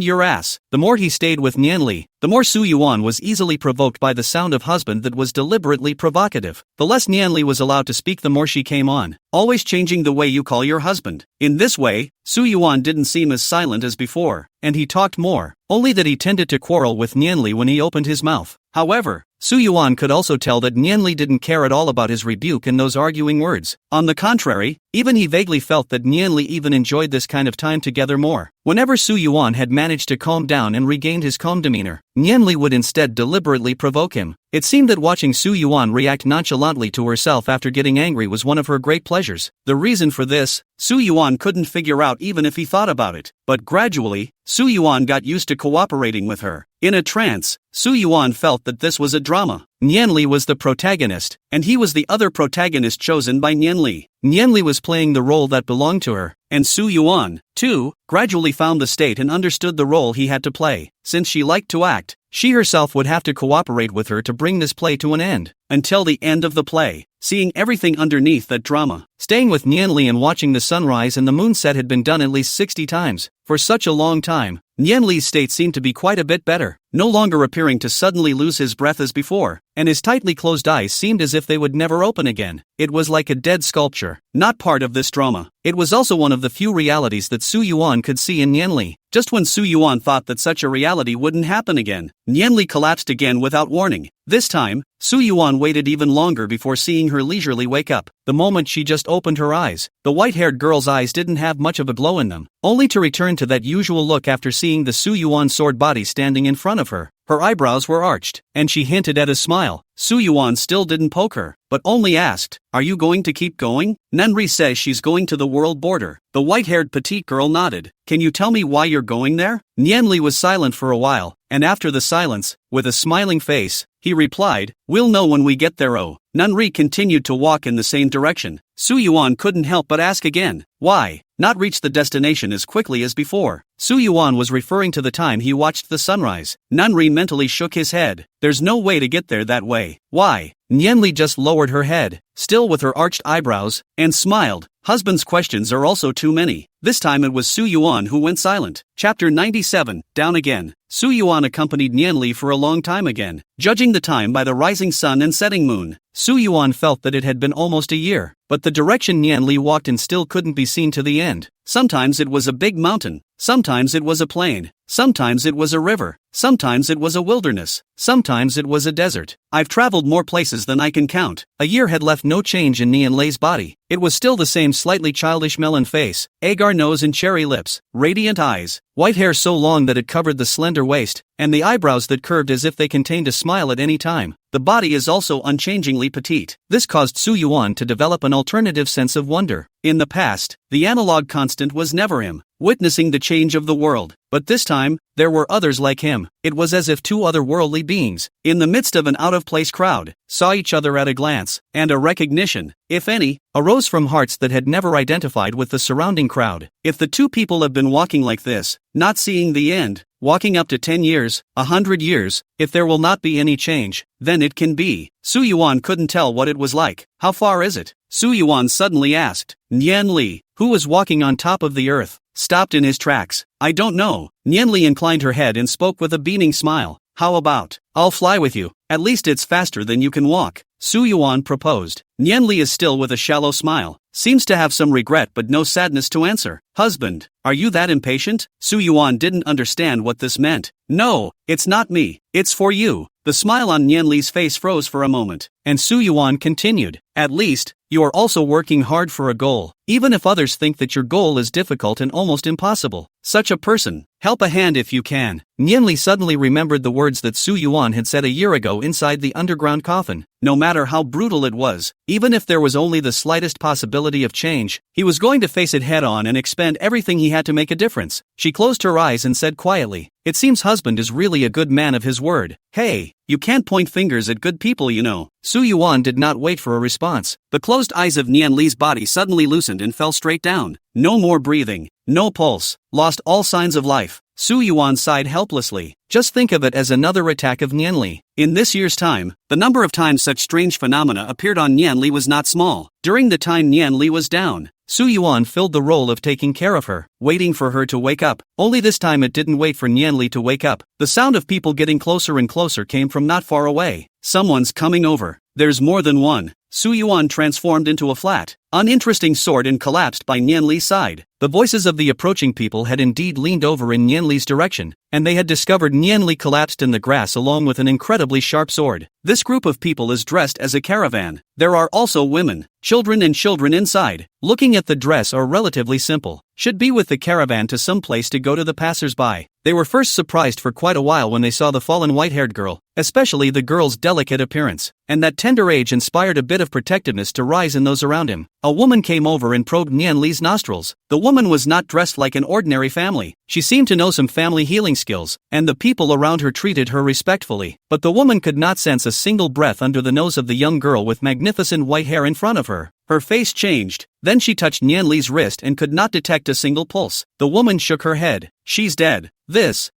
[SPEAKER 1] your ass." The more he stayed with Nianli, the more Su Yuan was easily provoked by the sound of husband that was deliberately provocative. The less Nianli was allowed to speak, the more she came on, always changing the way you call your husband. In this way, Su Yuan didn't seem as silent as before, and he talked more, only that he tended to quarrel with Nianli when he opened his mouth. However, Su Yuan could also tell that Nianli didn't care at all about his rebuke and those arguing words. On the contrary, even he vaguely felt that Nianli even enjoyed this kind of time together more. Whenever Su Yuan had managed to calm down and regained his calm demeanor, Nianli would instead deliberately provoke him. It seemed that watching Su Yuan react nonchalantly to herself after getting angry was one of her great pleasures. The reason for this, Su Yuan couldn't figure out even if he thought about it. But gradually, Su Yuan got used to cooperating with her. In a trance, Su Yuan felt that this was a drama. Nianli was the protagonist, and he was the other protagonist chosen by Nianli. Nianli was playing the role that belonged to her, and Su Yuan, too, gradually found the state and understood the role he had to play. Since she liked to act, she herself would have to cooperate with her to bring this play to an end. Until the end of the play, seeing everything underneath that drama. Staying with Nianli and watching the sunrise and the moon set had been done at least 60 times. For such a long time, Nianli's state seemed to be quite a bit better, no longer appearing to suddenly lose his breath as before, and his tightly closed eyes seemed as if they would never open again. It was like a dead sculpture, not part of this drama. It was also one of the few realities that Su Yuan could see in Nianli. Just when Su Yuan thought that such a reality wouldn't happen again, Nianli collapsed again without warning. This time, Su Yuan waited even longer before seeing her leisurely wake up. The moment she just opened her eyes, the white-haired girl's eyes didn't have much of a glow in them, only to return to that usual look after seeing the Su Yuan sword body standing in front of her. Her eyebrows were arched, and she hinted at a smile. Su Yuan still didn't poke her, but only asked, "Are you going to keep going?" Nani says she's going to the world border. The white-haired petite girl nodded. "Can you tell me why you're going there?" Nianli was silent for a while, and after the silence, with a smiling face, he replied, "We'll know when we get there." Oh. Nani continued to walk in the same direction. Su Yuan couldn't help but ask again, "Why not reach the destination as quickly as before?" Su Yuan was referring to the time he watched the sunrise. Nani mentally shook his head. "There's no way to get there that way." "Why?" Nianli just lowered her head, still with her arched eyebrows, and smiled. Husband's questions are also too many. This time it was Su Yuan who went silent. Chapter 97, Down Again. Su Yuan accompanied Nianli for a long time again, judging the time by the rising sun and setting moon. Su Yuan felt that it had been almost a year, but the direction Nianli walked in still couldn't be seen to the end. Sometimes it was a big mountain, sometimes it was a plain, sometimes it was a river, sometimes it was a wilderness, sometimes it was a desert. "I've traveled more places than I can count." A year had left no change in Nianli's body. It was still the same slightly childish melon face, agar nose and cherry lips, radiant eyes, white hair so long that it covered the slender waist, and the eyebrows that curved as if they contained a smile at any time. The body is also unchangingly petite. This caused Su Yuan to develop an alternative sense of wonder. In the past, the analog constant was never him, witnessing the change of the world. But this time, there were others like him. It was as if two otherworldly beings, in the midst of an out-of-place crowd, saw each other at a glance, and a recognition, if any, arose from hearts that had never identified with the surrounding crowd. If the two people have been walking like this, not seeing the end, walking up to 10 years, 100 years, if there will not be any change, then it can be. Su Yuan couldn't tell what it was like. "How far is it?" Su Yuan suddenly asked. Nianli, who was walking on top of the earth, stopped in his tracks. "I don't know." Nianli inclined her head and spoke with a beaming smile. how about, I'll fly with you, at least it's faster than you can walk, Su Yuan proposed. Nian Li is still with a shallow smile, seems to have some regret but no sadness to answer. Husband, are you that impatient? Su Yuan didn't understand what this meant. No, it's not me, it's for you. The smile on Nian Li's face froze for a moment, and Su Yuan continued, at least, you are also working hard for a goal, even if others think that your goal is difficult and almost impossible. Such a person, help a hand if you can. Nian Li suddenly remembered the words that Su Yuan had said a year ago inside the underground coffin. No matter how brutal it was, even if there was only the slightest possibility of change, he was going to face it head on and expend everything he had to make a difference. She closed her eyes and said quietly, it seems husband is really a good man of his word. Hey, you can't point fingers at good people, you know. Su Yuan did not wait for a response. The closed eyes of Nian Li's body suddenly loosened and fell straight down. No more breathing, no pulse, lost all signs of life. Su Yuan sighed helplessly. Just think of it as another attack of Nian Li. In this year's time, the number of times such strange phenomena appeared on Nian Li was not small. During the time Nian Li was down, Su Yuan filled the role of taking care of her, waiting for her to wake up. Only this time it didn't wait for Nian Li to wake up. The sound of people getting closer and closer came from not far away. Someone's coming over. There's more than one. Su Yuan transformed into a flat, uninteresting sword and collapsed by Nian Li's side. The voices of the approaching people had indeed leaned over in Nian Li's direction, and they had discovered Nian Li collapsed in the grass along with an incredibly sharp sword. This group of people is dressed as a caravan. There are also women, children and children inside. Looking at the dress are relatively simple. Should be with the caravan to some place to go to the passers-by. They were first surprised for quite a while when they saw the fallen white-haired girl, especially the girl's delicate appearance, and that tender age inspired a bit of protectiveness to rise in those around him. A woman came over and probed Nian Li's nostrils. The woman was not dressed like an ordinary family. She seemed to know some family healing skills, and the people around her treated her respectfully. But the woman could not sense a single breath under the nose of the young girl with magnificent white hair in front of her. Her face changed. Then she touched Nian Li's wrist and could not detect a single pulse. The woman shook her head. She's dead.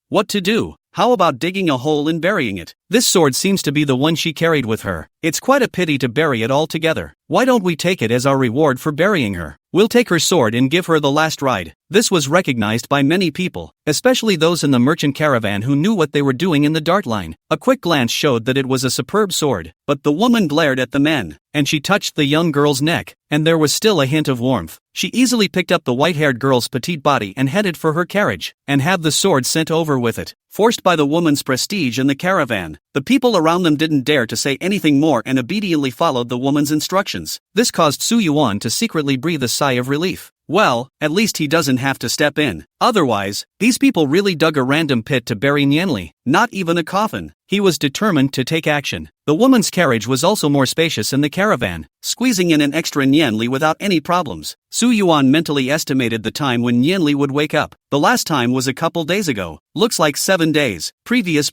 [SPEAKER 1] What to do? How about digging a hole and burying it? This sword seems to be the one she carried with her. It's quite a pity to bury it all together. Why don't we take it as our reward for burying her? We'll take her sword and give her the last ride. This was recognized by many people, especially those in the merchant caravan who knew what they were doing in the dart line. A quick glance showed that it was a superb sword, but the woman glared at the men, and she touched the young girl's neck, and there was still a hint of warmth. She easily picked up the white-haired girl's petite body and headed for her carriage, and had the sword sent over with it. Forced by the woman's prestige in the caravan, the people around them didn't dare to say anything more and obediently followed the woman's instructions. This caused Su Yuan to secretly breathe a sigh of relief. Well, at least he doesn't have to step in. Otherwise, these people really dug a random pit to bury Nian Li, not even a coffin. He was determined to take action. The woman's carriage was also more spacious in the caravan, squeezing in an extra Nian Li without any problems. Su Yuan mentally estimated the time when Nian Li would wake up. The last time was a couple days ago. Looks like 7 days. Previous.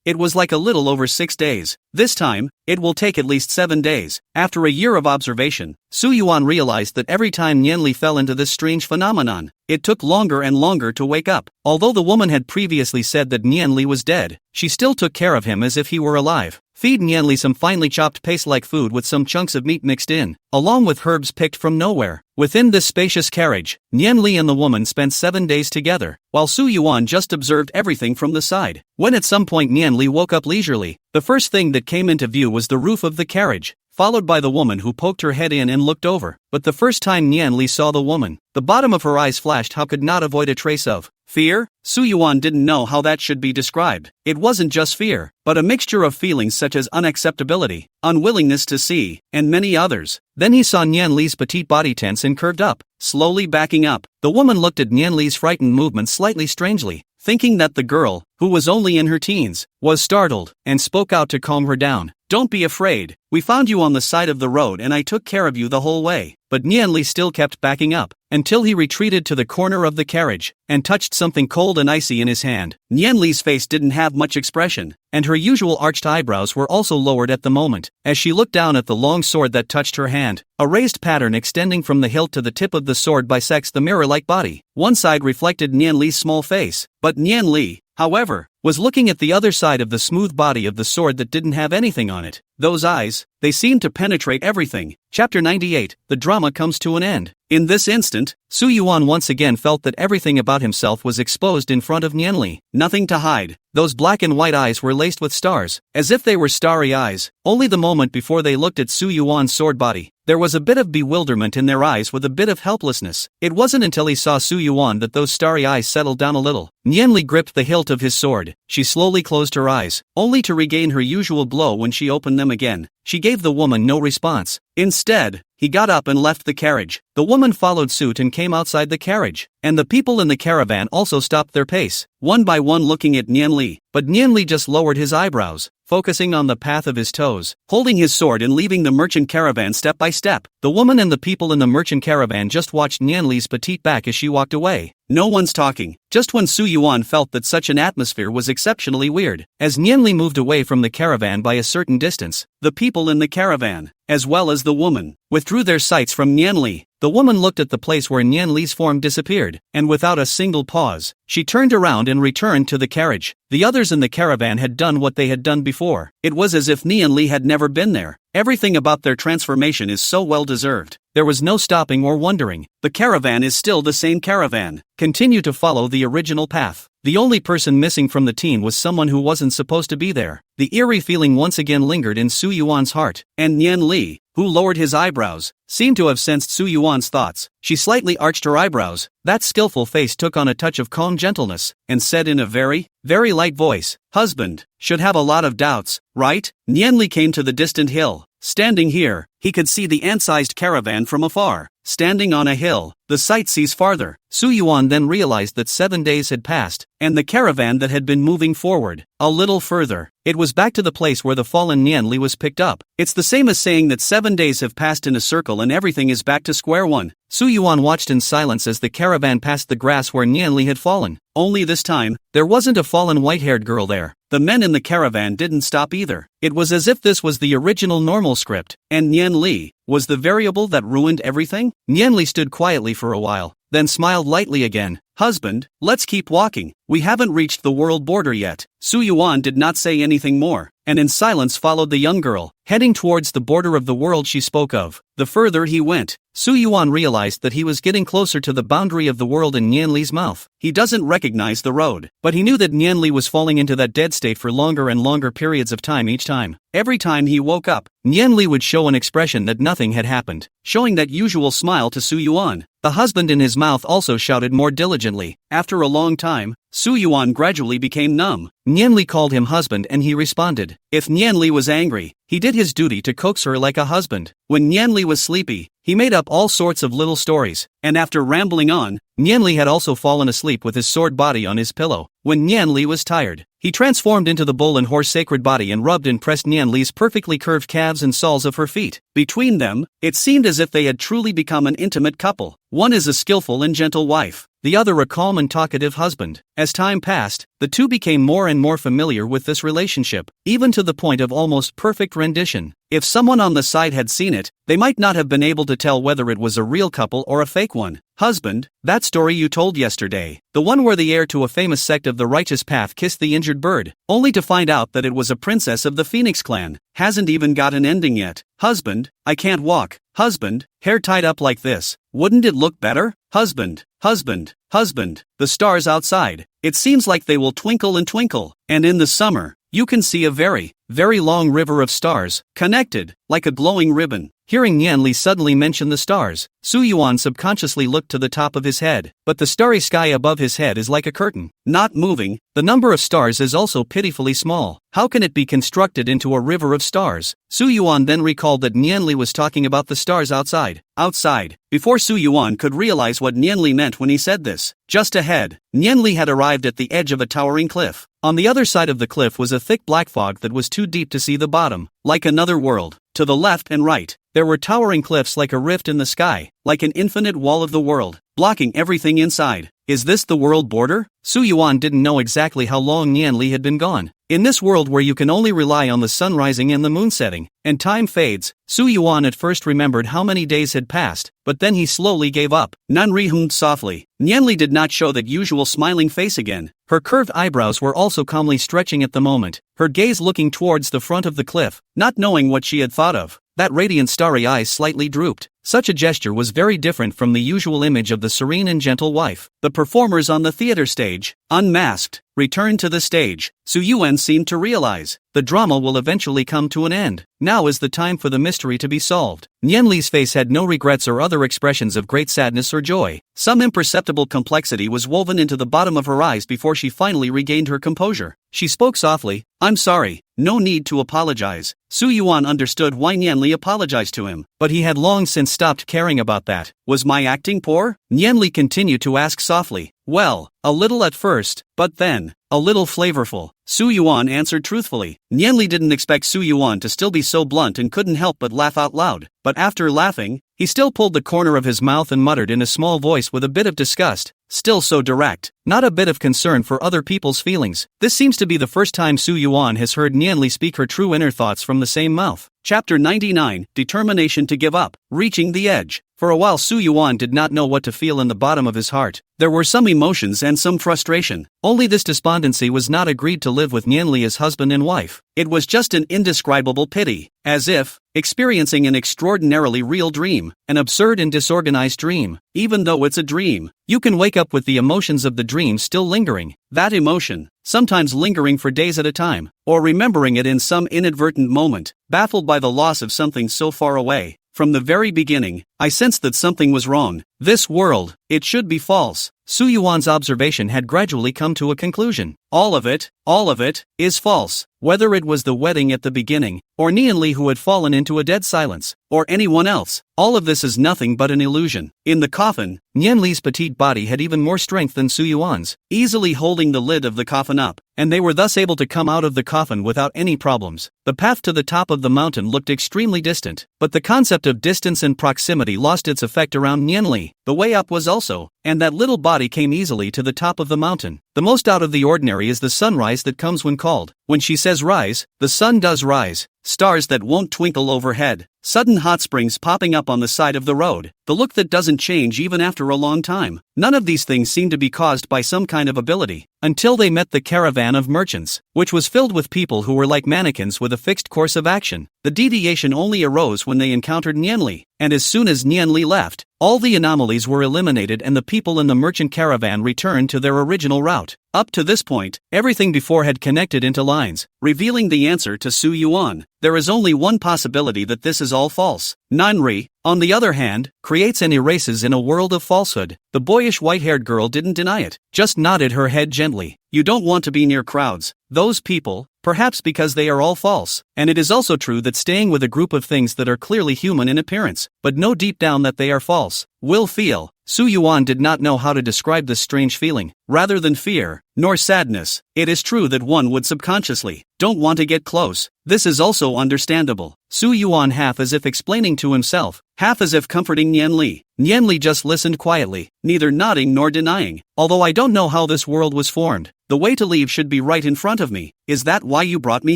[SPEAKER 1] It was like a little over 6 days. This time, it will take at least 7 days. After a year of observation, Su Yuan realized that every time Nian Li fell into this strange phenomenon, it took longer and longer to wake up. Although the woman had previously said that Nian Li was dead, she still took care of him as if he were alive. Feed Nian Li some finely chopped paste-like food with some chunks of meat mixed in, along with herbs picked from nowhere. Within this spacious carriage, Nian Li and the woman spent 7 days together, while Su Yuan just observed everything from the side. When at some point Nian Li woke up leisurely, the first thing that came into view was the roof of the carriage, followed by the woman who poked her head in and looked over. But the first time Nian Li saw the woman, the bottom of her eyes flashed how could not avoid a trace of fear? Su Yuan didn't know how that should be described. It wasn't just fear, but a mixture of feelings such as unacceptability, unwillingness to see, and many others. Then he saw Nian Li's petite body tense and curved up, slowly backing up. The woman looked at Nian Li's frightened movements slightly strangely, thinking that the girl, who was only in her teens, was startled, and spoke out to calm her down. Don't be afraid. We found you on the side of the road and I took care of you the whole way. But Nian Li still kept backing up, until he retreated to the corner of the carriage, and touched something cold and icy in his hand. Nian Li's face didn't have much expression, and her usual arched eyebrows were also lowered at the moment, as she looked down at the long sword that touched her hand. A raised pattern extending from the hilt to the tip of the sword bisects the mirror-like body. One side reflected Nian Li's small face, but Nian Li, however, was looking at the other side of the smooth body of the sword that didn't have anything on it. those eyes, they seemed to penetrate everything. Chapter 98, the drama comes to an end. In this instant, Su Yuan once again felt that everything about himself was exposed in front of Nianli. Nothing to hide. Those black and white eyes were laced with stars, as if they were starry eyes. Only the moment before they looked at Su Yuan's sword body, there was a bit of bewilderment in their eyes with a bit of helplessness. It wasn't until he saw Su Yuan that those starry eyes settled down a little. Nianli gripped the hilt of his sword. She slowly closed her eyes, only to regain her usual glow when she opened them again. She gave the woman no response. Instead, he got up and left the carriage. The woman followed suit and came outside the carriage, and the people in the caravan also stopped their pace, one by one looking at Nianli. But Nianli just lowered his eyebrows, focusing on the path of his toes, holding his sword and leaving the merchant caravan step by step. The woman and the people in the merchant caravan just watched Nianli's petite back as she walked away. No one's talking. Just when Su Yuan felt that such an atmosphere was exceptionally weird, as Nianli moved away from the caravan by a certain distance, the people in the caravan, as well as the woman, withdrew their sights from Nianli. The woman looked at the place where Nianli's form disappeared, and without a single pause, she turned around and returned to the carriage. The others in the caravan had done what they had done before. It was as if Nianli had never been there. Everything about their transformation is so well deserved. There was no stopping or wondering. The caravan is still the same caravan. Continue to follow the original path. The only person missing from the team was someone who wasn't supposed to be there. The eerie feeling once again lingered in Su Yuan's heart, and Nianli, who lowered his eyebrows, seemed to have sensed Su Yuan's thoughts. She slightly arched her eyebrows. That skillful face took on a touch of calm gentleness, and said in a very, very light voice, "Husband, should have a lot of doubts, right?" Nianli came to the distant hill. Standing here, he could see the ant-sized caravan from afar. Standing on a hill, the sight sees farther. Su Yuan then realized that 7 days had passed, and the caravan that had been moving forward, a little further, it was back to the place where the fallen Nianli was picked up. It's the same as saying that 7 days have passed in a circle and everything is back to square one. Su Yuan watched in silence as the caravan passed the grass where Nianli had fallen. Only this time, there wasn't a fallen white-haired girl there. The men in the caravan didn't stop either. It was as if this was the original normal script, and Nianli was the variable that ruined everything. Nianli stood quietly for a while, then smiled lightly again. "Husband, let's keep walking. We haven't reached the world border yet." Su Yuan did not say anything more, and in silence followed the young girl, heading towards the border of the world she spoke of. The further he went, Su Yuan realized that he was getting closer to the boundary of the world in Nianli's mouth. He doesn't recognize the road, but he knew that Nianli was falling into that dead state for longer and longer periods of time each time. Every time he woke up, Nianli would show an expression that nothing had happened, showing that usual smile to Su Yuan. The husband in his mouth also shouted more diligently. After a long time, Su Yuan gradually became numb. Nianli called him husband and he responded. If Nianli was angry, he did his duty to coax her like a husband. When Nianli was sleepy, he made up all sorts of little stories, and after rambling on, Nianli had also fallen asleep with his sword body on his pillow. When Nianli was tired, he transformed into the bull and horse sacred body and rubbed and pressed Nianli's perfectly curved calves and soles of her feet. Between them, it seemed as if they had truly become an intimate couple. One is a skillful and gentle wife, the other a calm and talkative husband. As time passed, the two became more and more familiar with this relationship, even to the point of almost perfect rendition. If someone on the side had seen it, they might not have been able to tell whether it was a real couple or a fake one. "Husband, that story you told yesterday, the one where the heir to a famous sect of the righteous path kissed the injured bird, only to find out that it was a princess of the Phoenix clan, hasn't even got an ending yet. Husband, I can't walk. Husband, hair tied up like this, wouldn't it look better? Husband, husband, husband, the stars outside, it seems like they will twinkle and twinkle, and in the summer, you can see a very, very long river of stars, connected, like a glowing ribbon." Hearing Nianli suddenly mention the stars, Su Yuan subconsciously looked to the top of his head, but the starry sky above his head is like a curtain, not moving. The number of stars is also pitifully small. How can it be constructed into a river of stars? Su Yuan then recalled that Nianli was talking about the stars outside. Outside, before Su Yuan could realize what Nianli meant when he said this. Just ahead, Nianli had arrived at the edge of a towering cliff. On the other side of the cliff was a thick black fog that was too deep to see the bottom, like another world. To the left and right, there were towering cliffs like a rift in the sky, like an infinite wall of the world, blocking everything inside. Is this the world border? Su Yuan didn't know exactly how long Nianli had been gone, In this world where you can only rely on the sun rising and the moon setting, and time fades, Su Yuan at first remembered how many days had passed, but then he slowly gave up. Nani hummed softly. Nianli did not show that usual smiling face again. Her curved eyebrows were also calmly stretching at the moment, her gaze looking towards the front of the cliff, not knowing what she had thought of. That radiant starry eyes slightly drooped. Such a gesture was very different from the usual image of the serene and gentle wife. The performers on the theater stage, unmasked, returned to the stage. Su Yuan seemed to realize, the drama will eventually come to an end. Now is the time for the mystery to be solved. Nianli's face had no regrets or other expressions of great sadness or joy. Some imperceptible complexity was woven into the bottom of her eyes before she finally regained her composure. She spoke softly, "I'm sorry, no need to apologize." Su Yuan understood why Nianli apologized to him, but he had long since stopped caring about that. Was my acting poor? Nianli continued to ask softly. Well, a little at first, but then, a little flavorful. Su Yuan answered truthfully. Nianli didn't expect Su Yuan to still be so blunt and couldn't help but laugh out loud. But after laughing, he still pulled the corner of his mouth and muttered in a small voice with a bit of disgust. Still so direct, not a bit of concern for other people's feelings. This seems to be the first time Su Yuan has heard Nianli speak her true inner thoughts from the same mouth. Chapter 99, Determination to Give Up. Reaching the Edge. For a while Su Yuan did not know what to feel in the bottom of his heart. There were some emotions and some frustration. Only this despondency was not agreed to live with Nianli as husband and wife. It was just an indescribable pity, as if experiencing an extraordinarily real dream, an absurd and disorganized dream. Even though it's a dream, you can wake up with the emotions of the dream still lingering. That emotion, sometimes lingering for days at a time, or remembering it in some inadvertent moment, baffled by the loss of something so far away. From the very beginning, I sensed that something was wrong. This world, it should be false. Su Yuan's observation had gradually come to a conclusion. All of it, is false. Whether it was the wedding at the beginning, or Nianli who had fallen into a dead silence, or anyone else, all of this is nothing but an illusion. In the coffin, Nianli's petite body had even more strength than Su Yuan's, easily holding the lid of the coffin up, and they were thus able to come out of the coffin without any problems. The path to the top of the mountain looked extremely distant, but the concept of distance and proximity lost its effect around Nianli. The way up was also, and that little body came easily to the top of the mountain. The most out of the ordinary is the sunrise that comes when called. When she says rise, the sun does rise. Stars that won't twinkle overhead. Sudden hot springs popping up on the side of the road. The look that doesn't change even after a long time. None of these things seemed to be caused by some kind of ability, until they met the caravan of merchants, which was filled with people who were like mannequins with a fixed course of action. The deviation only arose when they encountered Nianli, and as soon as Nianli left, all the anomalies were eliminated and the people in the merchant caravan returned to their original route. Up to this point, everything before had connected into lines, revealing the answer to Su Yuan. There is only one possibility that this is all false. Nani, on the other hand, creates and erases in a world of falsehood. The boyish white-haired girl didn't deny it, just nodded her head gently. You don't want to be near crowds. Those people, perhaps because they are all false. And it is also true that staying with a group of things that are clearly human in appearance, but know deep down that they are false, will feel. Su Yuan did not know how to describe this strange feeling. Rather than fear, nor sadness, it is true that one would subconsciously don't want to get close. This is also understandable. Su Yuan half as if explaining to himself, half as if comforting Nianli. Nianli just listened quietly, neither nodding nor denying. Although I don't know how this world was formed, the way to leave should be right in front of me. Is that why you brought me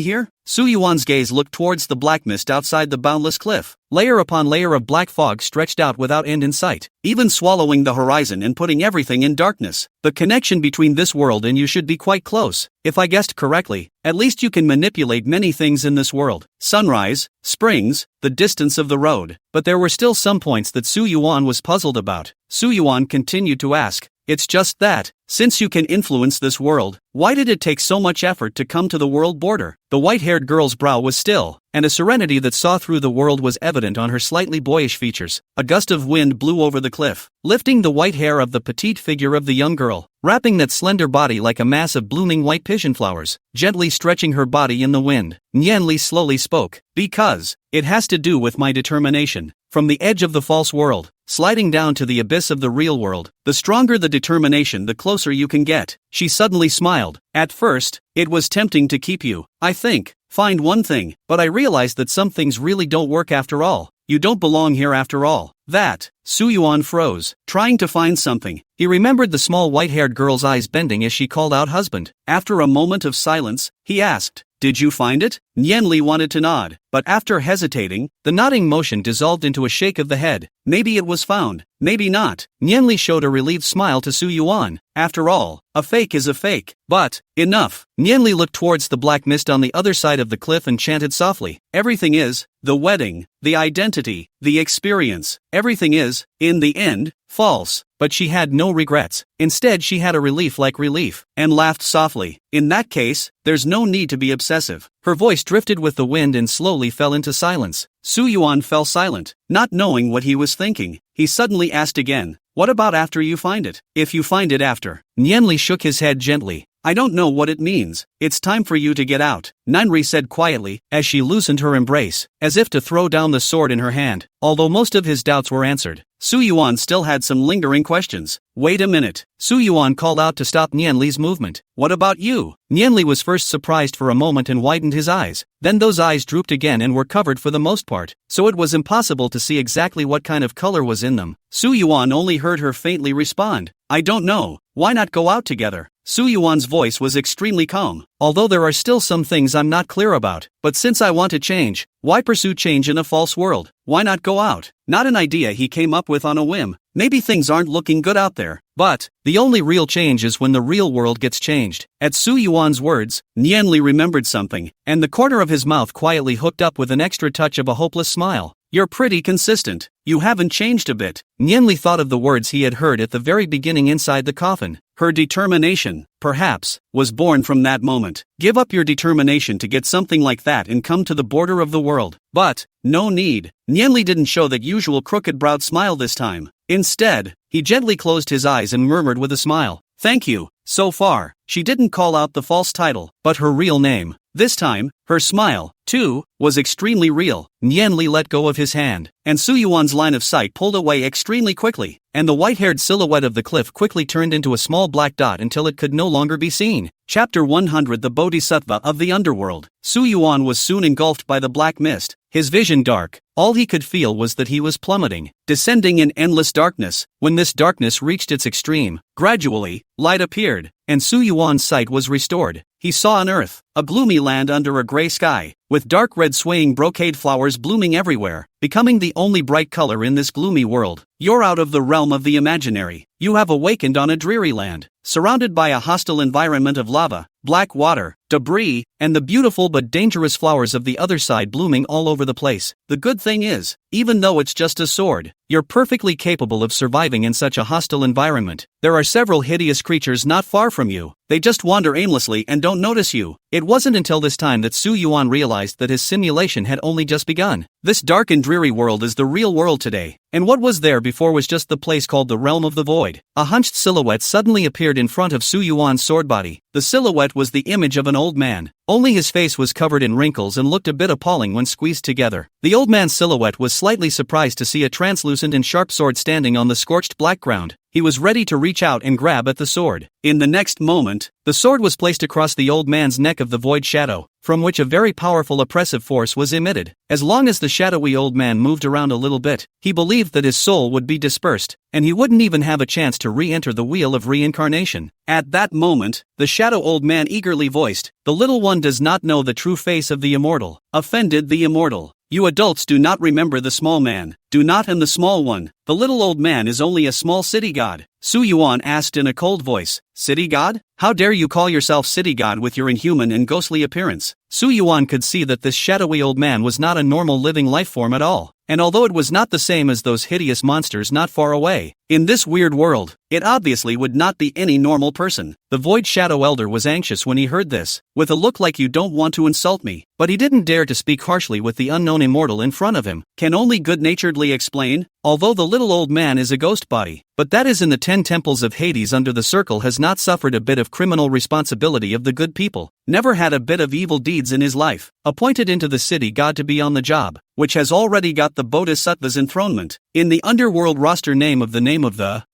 [SPEAKER 1] here? Su Yuan's gaze looked towards the black mist outside the boundless cliff. Layer upon layer of black fog stretched out without end in sight, even swallowing the horizon and putting everything in darkness. The connection between this world and you should be quite close. If I guessed correctly, at least you can manipulate many things in this world. Sunrise, springs, the distance of the road. But there were still some points that Su Yuan was puzzled about. Su Yuan continued to ask, it's just that, since you can influence this world, why did it take so much effort to come to the world border? The white-haired girl's brow was still, and a serenity that saw through the world was evident on her slightly boyish features. A gust of wind blew over the cliff, lifting the white hair of the petite figure of the young girl, wrapping that slender body like a mass of blooming white pigeon flowers, gently stretching her body in the wind. Nianli slowly spoke, because it has to do with my determination. From the edge of the false world, sliding down to the abyss of the real world, the stronger the determination the closer you can get. She suddenly smiled. At first, it was tempting to keep you, I think, find one thing, but I realized that some things really don't work after all. You don't belong here after all. That. Su Yuan froze, trying to find something. He remembered the small white-haired girl's eyes bending as she called out husband. After a moment of silence, he asked, "Did you find it?" Nianli wanted to nod, but after hesitating, the nodding motion dissolved into a shake of the head. Maybe it was found, maybe not. Nianli showed a relieved smile to Su Yuan. After all, a fake is a fake. But, enough. Nianli looked towards the black mist on the other side of the cliff and chanted softly, "Everything is, the wedding, the identity, the experience, everything is, in the end, false." But she had no regrets. Instead she had a relief like relief, and laughed softly. "In that case, there's no need to be obsessive." Her voice drifted with the wind and slowly fell into silence. Su Yuan fell silent, not knowing what he was thinking. He suddenly asked again, "What about after you find it? If you find it after?" Nianli shook his head gently. "I don't know what it means. It's time for you to get out," Nani said quietly, as she loosened her embrace, as if to throw down the sword in her hand. Although most of his doubts were answered, Su Yuan still had some lingering questions. "Wait a minute." Su Yuan called out to stop Nianli's movement. "What about you?" Nianli was first surprised for a moment and widened his eyes. Then those eyes drooped again and were covered for the most part, so it was impossible to see exactly what kind of color was in them. Su Yuan only heard her faintly respond, "I don't know. Why not go out together?" Su Yuan's voice was extremely calm. "Although there are still some things I'm not clear about, but since I want to change, why pursue change in a false world? Why not go out?" Not an idea he came up with on a whim. Maybe things aren't looking good out there. But, the only real change is when the real world gets changed. At Su Yuan's words, Nianli remembered something, and the corner of his mouth quietly hooked up with an extra touch of a hopeless smile. "You're pretty consistent. You haven't changed a bit." Nianli thought of the words he had heard at the very beginning inside the coffin. Her determination, perhaps, was born from that moment. Give up your determination to get something like that and come to the border of the world. But, no need. Nianli didn't show that usual crooked-browed smile this time. Instead, he gently closed his eyes and murmured with a smile, "Thank you." So far, she didn't call out the false title, but her real name. This time, her smile, too, was extremely real. Nianli let go of his hand, and Su Yuan's line of sight pulled away extremely quickly, and the white-haired silhouette of the cliff quickly turned into a small black dot until it could no longer be seen. Chapter 100 The Bodhisattva of the Underworld. Su Yuan was soon engulfed by the black mist, his vision dark. All he could feel was that he was plummeting, descending in endless darkness. When this darkness reached its extreme, gradually, light appeared, and Su Yuan's sight was restored. He saw an earth, a gloomy land under a gray sky, with dark red swaying brocade flowers blooming everywhere, becoming the only bright color in this gloomy world. You're out of the realm of the imaginary. You have awakened on a dreary land, surrounded by a hostile environment of lava, black water, debris, and the beautiful but dangerous flowers of the other side blooming all over the place. The good thing is, even though it's just a sword, you're perfectly capable of surviving in such a hostile environment. There are several hideous creatures not far from you. They just wander aimlessly and don't notice you. It wasn't until this time that Su Yuan realized that his simulation had only just begun. This dark and dreary world is the real world today, and what was there before was just the place called the Realm of the Void. A hunched silhouette suddenly appeared in front of Su Yuan's sword body. The silhouette was the image of an old man. Only his face was covered in wrinkles and looked a bit appalling when squeezed together. The old man's silhouette was slightly surprised to see a translucent and sharp sword standing on the scorched black ground. He was ready to reach out and grab at the sword. In the next moment, the sword was placed across the old man's neck of the void shadow, from which a very powerful oppressive force was emitted. As long as the shadowy old man moved around a little bit, he believed that his soul would be dispersed, and he wouldn't even have a chance to re-enter the wheel of reincarnation. At that moment, the shadow old man eagerly voiced, "The little one does not know the true face of the immortal." Offended the immortal. You adults do not remember the small man. Do not and the small one. The little old man is only a small city god. Su Yuan asked in a cold voice, "City god? How dare you call yourself city god with your inhuman and ghostly appearance?" Su Yuan could see that this shadowy old man was not a normal living life form at all, and although it was not the same as those hideous monsters not far away, in this weird world, it obviously would not be any normal person. The Void Shadow Elder was anxious when he heard this, with a look like "You don't want to insult me," but he didn't dare to speak harshly with the unknown immortal in front of him. Can only good-naturedly explain, although the little old man is a ghost body, but that is in the 10 temples of Hades under the circle has not suffered a bit of criminal responsibility of the good people, never had a bit of evil deeds in his life, appointed into the city god to be on the job, which has already got the Bodhisattva's enthronement. In the underworld roster name of the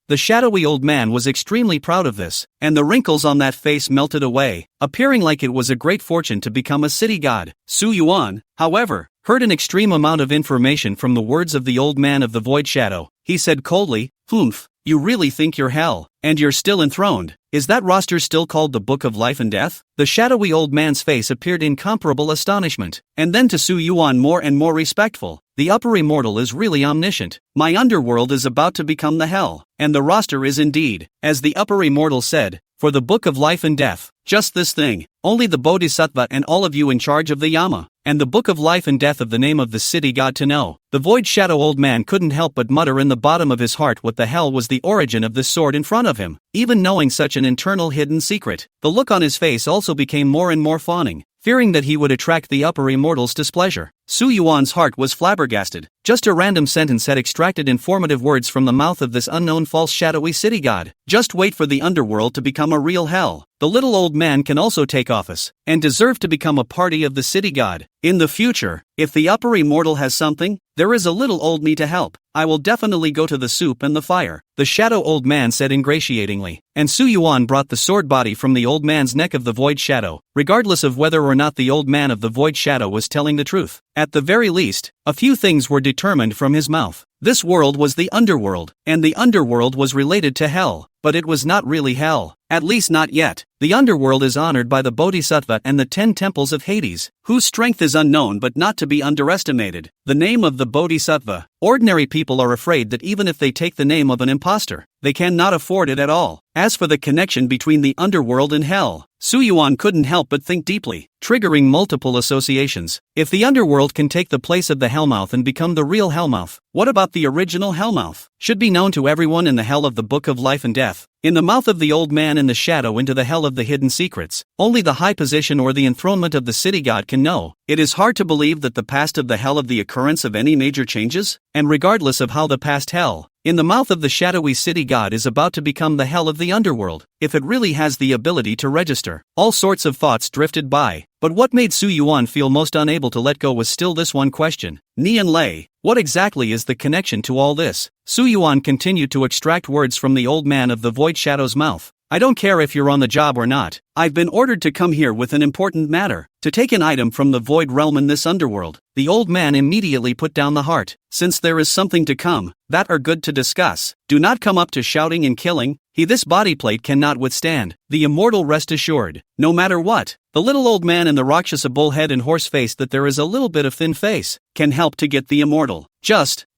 [SPEAKER 1] The shadowy old man was extremely proud of this, and the wrinkles on that face melted away, appearing like it was a great fortune to become a city god. Su Yuan, however, heard an extreme amount of information from the words of the old man of the void shadow. He said coldly, "Humph, you really think you're hell, and you're still enthroned? Is that roster still called the Book of Life and Death?" The shadowy old man's face appeared incomparable astonishment, and then to Su Yuan more and more respectful. "The upper immortal is really omniscient. My underworld is about to become the hell, and the roster is indeed, as the upper immortal said, for the Book of Life and Death. Just this thing, only the Bodhisattva and all of you in charge of the Yama, and the Book of Life and Death of the name of the city god to know." The void shadow old man couldn't help but mutter in the bottom of his heart what the hell was the origin of this sword in front of him, even knowing such an internal hidden secret. The look on his face also became more and more fawning, fearing that he would attract the upper immortal's displeasure. Su Yuan's heart was flabbergasted. Just a random sentence had extracted informative words from the mouth of this unknown false shadowy city god. Just wait for the underworld to become a real hell. The little old man can also take office, and deserve to become a party of the city god. In the future, if the upper immortal has something, there is a little old me to help. I will definitely go to the soup and the fire, the shadow old man said ingratiatingly, and Su Yuan brought the sword body from the old man's neck of the void shadow, regardless of whether or not the old man of the void shadow was telling the truth. At the very least, a few things were determined from his mouth. This world was the underworld, and the underworld was related to hell, but it was not really hell, at least not yet. The underworld is honored by the Bodhisattva and the 10 temples of Hades, whose strength is unknown but not to be underestimated. The name of the Bodhisattva. Ordinary people are afraid that even if they take the name of an impostor, they cannot afford it at all. As for the connection between the underworld and hell, Su Yuan couldn't help but think deeply, triggering multiple associations. If the underworld can take the place of the Hellmouth and become the real Hellmouth, what about the original Hellmouth? Should be known to everyone in the hell of the Book of Life and Death. In the mouth of the old man in the shadow into the hell of the hidden secrets, only the high position or the enthronement of the city god can know. It is hard to believe that the past of the hell of the occurrence of any major changes, and regardless of how the past hell, in the mouth of the shadowy city god is about to become the hell of the underworld, if it really has the ability to register. All sorts of thoughts drifted by, but what made Su Yuan feel most unable to let go was still this one question. Nian Lei, what exactly is the connection to all this? Su Yuan continued to extract words from the old man of the void shadow's mouth. "I don't care if you're on the job or not. I've been ordered to come here with an important matter, to take an item from the void realm in this underworld." The old man immediately put down the heart. "Since there is something to come, that are good to discuss. Do not come up to shouting and killing. This body plate cannot withstand. The immortal rest assured, no matter what." The little old man in the Rakshasa bull head and horse face that there is a little bit of thin face, can help to get the immortal.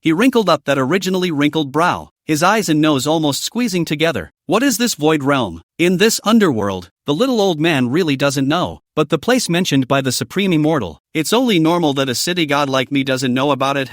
[SPEAKER 1] He wrinkled up that originally wrinkled brow, his eyes and nose almost squeezing together. What is this void realm? In this underworld, the little old man really doesn't know, but the place mentioned by the supreme immortal, it's only normal that a city god like me doesn't know about it,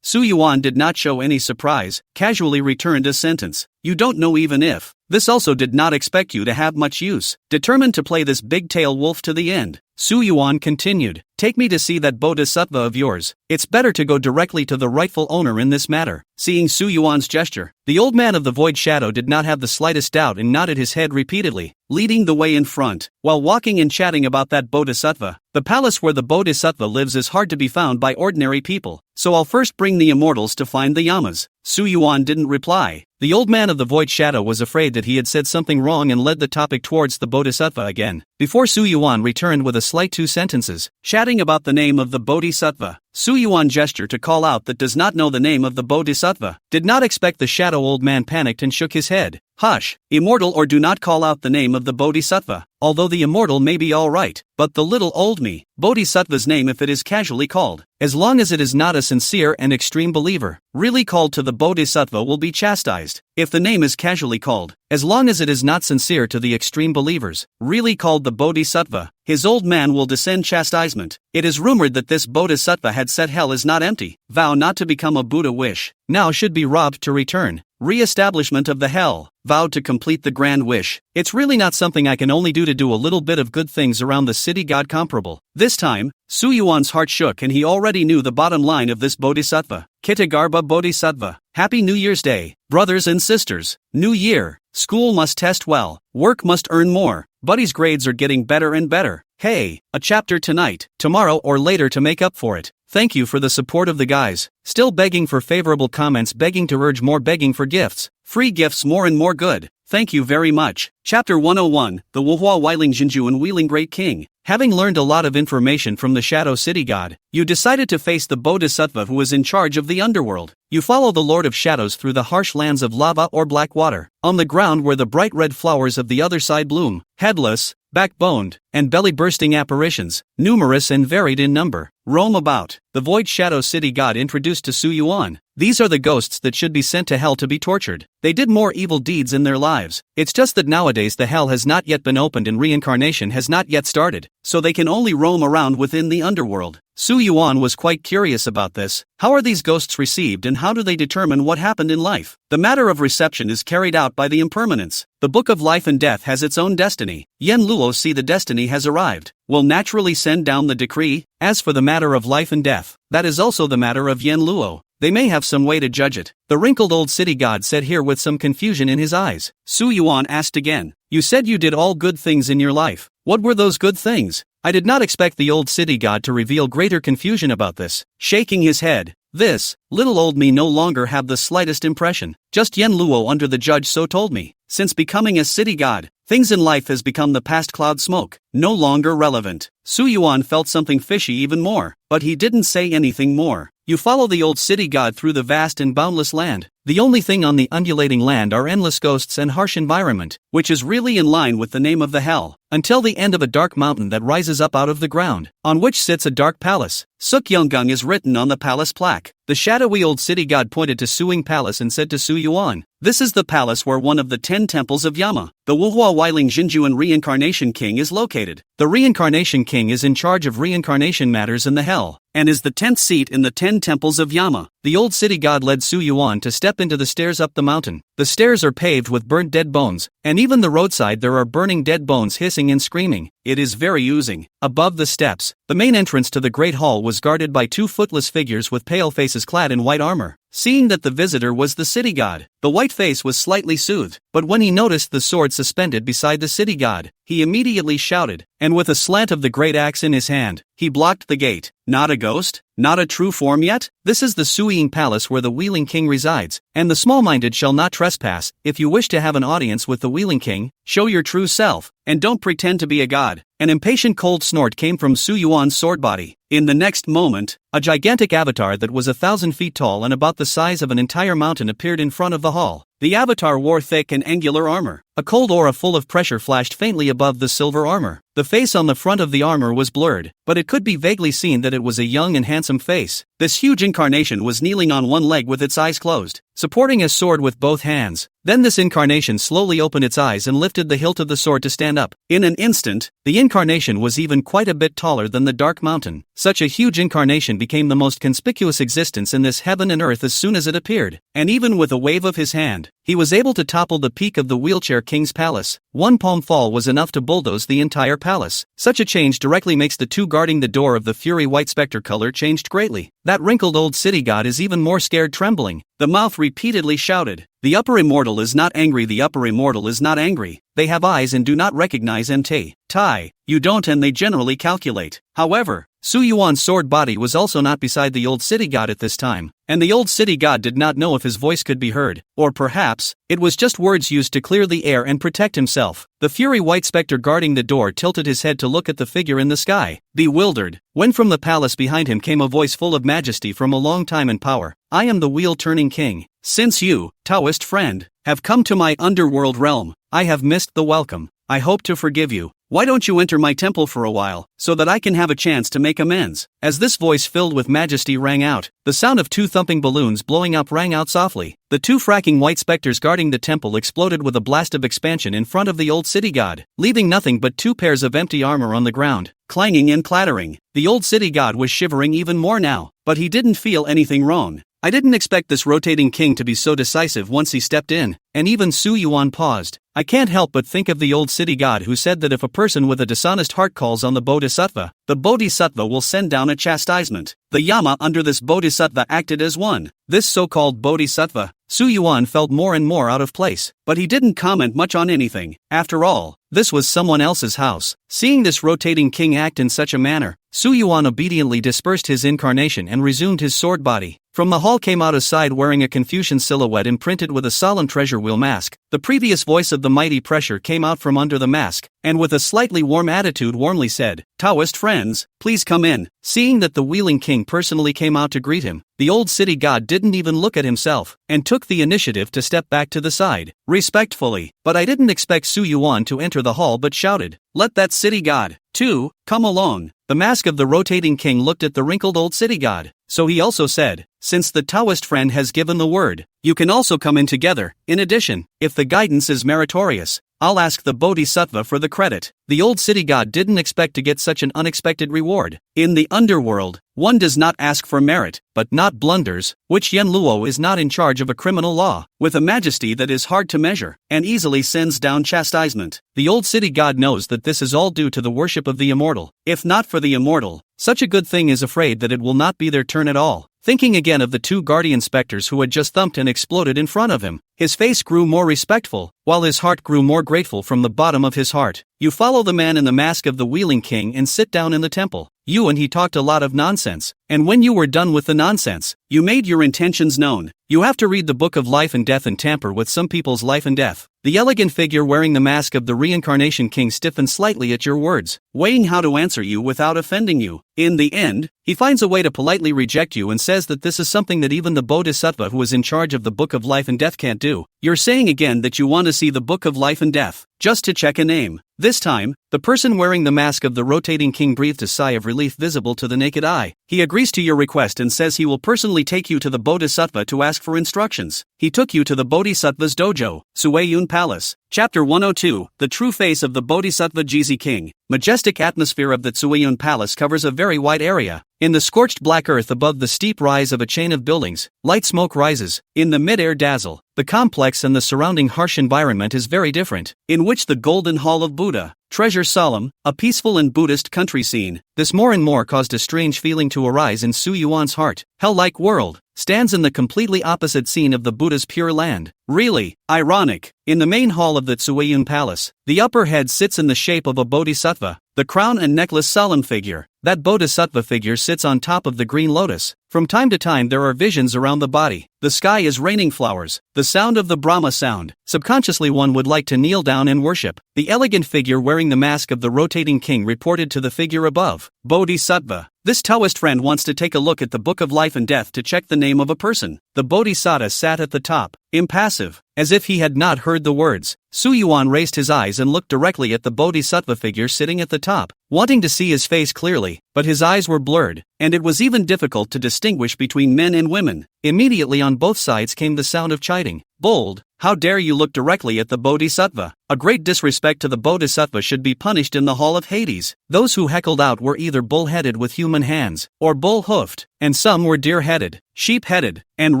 [SPEAKER 1] Su Yuan did not show any surprise, casually returned a sentence. "You don't know even if." This also did not expect you to have much use. Determined to play this big-tail wolf to the end, Su Yuan continued, "Take me to see that bodhisattva of yours. It's better to go directly to the rightful owner in this matter." Seeing Su Yuan's gesture, the old man of the void shadow did not have the slightest doubt and nodded his head repeatedly, leading the way in front. While walking and chatting about that bodhisattva, the palace where the bodhisattva lives is hard to be found by ordinary people, so I'll first bring the immortals to find the yamas. Su Yuan didn't reply. The old man of the void shadow was afraid that he had said something wrong and led the topic towards the bodhisattva again. Before Su Yuan returned with a slight 2 sentences, chatting about the name of the bodhisattva. Su Yuan gestured to call out that does not know the name of the bodhisattva. Did not expect the shadow old man panicked and shook his head. "Hush, immortal, or do not call out the name of the bodhisattva. Although the immortal may be alright, but the little old me, bodhisattva's name if it is casually called, as long as it is not a sincere and extreme believer, really called to the bodhisattva will be chastised. If the name is casually called, as long as it is not sincere to the extreme believers, really called the bodhisattva, his old man will descend chastisement. It is rumored that this bodhisattva had said hell is not empty, vow not to become a Buddha wish, now should be robbed to return. Re-establishment of the hell, vowed to complete the grand wish. It's really not something I can only do to do a little bit of good things around the city god comparable. This time, Su Yuan's heart shook and he already knew the bottom line of this bodhisattva. Kitagarbha Bodhisattva. Happy New Year's Day, brothers and sisters. New year, school must test well, work must earn more, buddy's grades are getting better and better. Hey, a chapter tonight, tomorrow or later to make up for it. thank you for the support of the guys. Still begging for favorable comments, begging to urge more, begging for gifts. Free gifts more and more good. Thank you very much. Chapter 101, The Wuhua Weiling Jinju and Wheeling Great King. Having learned a lot of information from the Shadow City God, you decided to face the Bodhisattva who is in charge of the underworld. You follow the Lord of Shadows through the harsh lands of lava or black water, on the ground where the bright red flowers of the other side bloom, headless, backboned, and belly-bursting apparitions, numerous and varied in number, roam about. The Void Shadow City God introduced to Su Yuan. These are the ghosts that should be sent to hell to be tortured. They did more evil deeds in their lives. It's just that nowadays the hell has not yet been opened and reincarnation has not yet started, so they can only roam around within the underworld. Su Yuan was quite curious about this. How are these ghosts received and how do they determine what happened in life? The matter of reception is carried out by the impermanence. The Book of Life and Death has its own destiny. Yen Luo see the destiny has arrived, will naturally send down the decree. As for the matter of life and death, that is also the matter of Yen Luo. They may have some way to judge it. The wrinkled old city god said here with some confusion in his eyes. Su Yuan asked again, you said you did all good things in your life. What were those good things? I did not expect the old city god to reveal greater confusion about this. Shaking his head, this, little old me no longer have the slightest impression. Just Yen Luo under the judge so told me. Since becoming a city god, things in life has become the past cloud smoke, no longer relevant. Su Yuan felt something fishy even more, but he didn't say anything more. You follow the old city god through the vast and boundless land. The only thing on the undulating land are endless ghosts and harsh environment, which is really in line with the name of the hell, until the end of a dark mountain that rises up out of the ground, on which sits a dark palace. Suk Yonggung is written on the palace plaque. The shadowy old city god pointed to Suing Palace and said to Su Yuan, this is the palace where one of the 10 temples of Yama, the Wuhua Weiling Jinju and Reincarnation King is located. The Reincarnation King is in charge of reincarnation matters in the hell, and is the 10th seat in the 10 temples of Yama. The old city god led Su Yuan to step into the stairs up the mountain. The stairs are paved with burnt dead bones, and even the roadside there are burning dead bones hissing and screaming. It is very oozing. Above the steps, the main entrance to the great hall was guarded by 2 footless figures with pale faces clad in white armor. Seeing that the visitor was the city god, the white face was slightly soothed, but when he noticed the sword suspended beside the city god, he immediately shouted, and with a slant of the great axe in his hand, he blocked the gate. Not a ghost? Not a true form yet? This is the Suing Palace where the Wheeling King resides, and the small-minded shall not trespass. If you wish to have an audience with the Wheeling King, show your true self, and don't pretend to be a god. An impatient cold snort came from Su Yuan's sword body. In the next moment, a gigantic avatar that was 1,000 feet tall and about the size of an entire mountain appeared in front of the hall. The avatar wore thick and angular armor. A cold aura full of pressure flashed faintly above the silver armor. The face on the front of the armor was blurred, but it could be vaguely seen that it was a young and handsome face. This huge incarnation was kneeling on one leg with its eyes closed, supporting a sword with both hands. Then this incarnation slowly opened its eyes and lifted the hilt of the sword to stand up. In an instant, the incarnation was even quite a bit taller than the dark mountain. Such a huge incarnation became the most conspicuous existence in this heaven and earth as soon as it appeared, and even with a wave of his hand, he was able to topple the peak of the wheelchair king's palace. One palm fall was enough to bulldoze the entire palace. Such a change directly makes the 2 guarding the door of the Fury White Spectre color changed greatly. That wrinkled old city god is even more scared, trembling. The mouth repeatedly shouted, the upper immortal is not angry, the upper immortal is not angry. They have eyes and do not recognize MT. Tai, you don't, and they generally calculate. However, Su Yuan's sword body was also not beside the old city god at this time, and the old city god did not know if his voice could be heard, or perhaps, it was just words used to clear the air and protect himself. The Fury White Spectre guarding the door tilted his head to look at the figure in the sky, bewildered, when from the palace behind him came a voice full of majesty from a long time and power. I am the wheel-turning king. Since you, Taoist friend, have come to my underworld realm, I have missed the welcome. I hope to forgive you. Why don't you enter my temple for a while, so that I can have a chance to make amends? As this voice filled with majesty rang out, the sound of 2 thumping balloons blowing up rang out softly. The 2 fracking white specters guarding the temple exploded with a blast of expansion in front of the old city god, leaving nothing but 2 pairs of empty armor on the ground, clanging and clattering. The old city god was shivering even more now, but he didn't feel anything wrong. I didn't expect this rotating king to be so decisive once he stepped in, and even Su Yuan paused. I can't help but think of the old city god who said that if a person with a dishonest heart calls on the Bodhisattva, the Bodhisattva will send down a chastisement. The Yama under this Bodhisattva acted as one. This so-called Bodhisattva, Su Yuan felt more and more out of place, but he didn't comment much on anything. After all, this was someone else's house. Seeing this rotating king act in such a manner, Su Yuan obediently dispersed his incarnation and resumed his sword body. From the hall came out a side wearing a Confucian silhouette imprinted with a solemn treasure wheel mask. The previous voice of the mighty pressure came out from under the mask, and with a slightly warm attitude warmly said, "Taoist friends, please come in." Seeing that the wheeling king personally came out to greet him, the old city god didn't even look at himself, and took the initiative to step back to the side, respectfully. But I didn't expect Su Yuan to enter the hall but shouted, "Let that city god, too, come along." The mask of the rotating king looked at the wrinkled old city god, so he also said, "Since the Taoist friend has given the word, you can also come in together. In addition, if the guidance is meritorious, I'll ask the Bodhisattva for the credit." The old city god didn't expect to get such an unexpected reward. In the underworld, one does not ask for merit, but not blunders, which Yen Luo is not in charge of a criminal law, with a majesty that is hard to measure, and easily sends down chastisement. The old city god knows that this is all due to the worship of the immortal. If not for the immortal, such a good thing is afraid that it will not be their turn at all. Thinking again of the two guardian specters who had just thumped and exploded in front of him, his face grew more respectful, while his heart grew more grateful from the bottom of his heart. You follow the man in the mask of the wheeling king and sit down in the temple. You and he talked a lot of nonsense, and when you were done with the nonsense, you made your intentions known. You have to read the book of life and death and tamper with some people's life and death. The elegant figure wearing the mask of the reincarnation king stiffened slightly at your words, weighing how to answer you without offending you. In the end, he finds a way to politely reject you and says that this is something that even the Bodhisattva who is in charge of the book of life and death can't do. You're saying again that you want to see the book of life and death, just to check a name. This time, the person wearing the mask of the rotating king breathed a sigh of relief visible to the naked eye. He agrees to your request and says he will personally take you to the Bodhisattva to ask for instructions. He took you to the Bodhisattva's dojo, Suiyun Palace. Chapter 102, The True Face of the Bodhisattva Jizi King. Majestic atmosphere of the Suiyun Palace covers a very wide area. In the scorched black earth above the steep rise of a chain of buildings, light smoke rises. In the mid-air dazzle, the complex and the surrounding harsh environment is very different, in which the golden hall of Buddha, treasure solemn, a peaceful and Buddhist country scene. This more and more caused a strange feeling to arise in Su Yuan's heart. Hell-like world stands in the completely opposite scene of the Buddha's pure land. Really ironic. In the main hall of the Suiyun Palace, the upper head sits in the shape of a bodhisattva, the crown and necklace solemn figure. That bodhisattva figure sits on top of the green lotus. From time to time there are visions around the body. The sky is raining flowers, the sound of the Brahma sound. Subconsciously one would like to kneel down and worship. The elegant figure wearing the mask of the rotating king reported to the figure above, Bodhisattva. This Taoist friend wants to take a look at the book of life and death to check the name of a person. The Bodhisattva sat at the top, impassive, as if he had not heard the words. Su Yuan raised his eyes and looked directly at the Bodhisattva figure sitting at the top, wanting to see his face clearly, but his eyes were blurred, and it was even difficult to distinguish between men and women. Immediately on both sides came the sound of chiding. Bold, how dare you look directly at the Bodhisattva? A great disrespect to the Bodhisattva should be punished in the Hall of Hades. Those who heckled out were either bull-headed with human hands, or bull-hoofed, and some were deer-headed, sheep-headed, and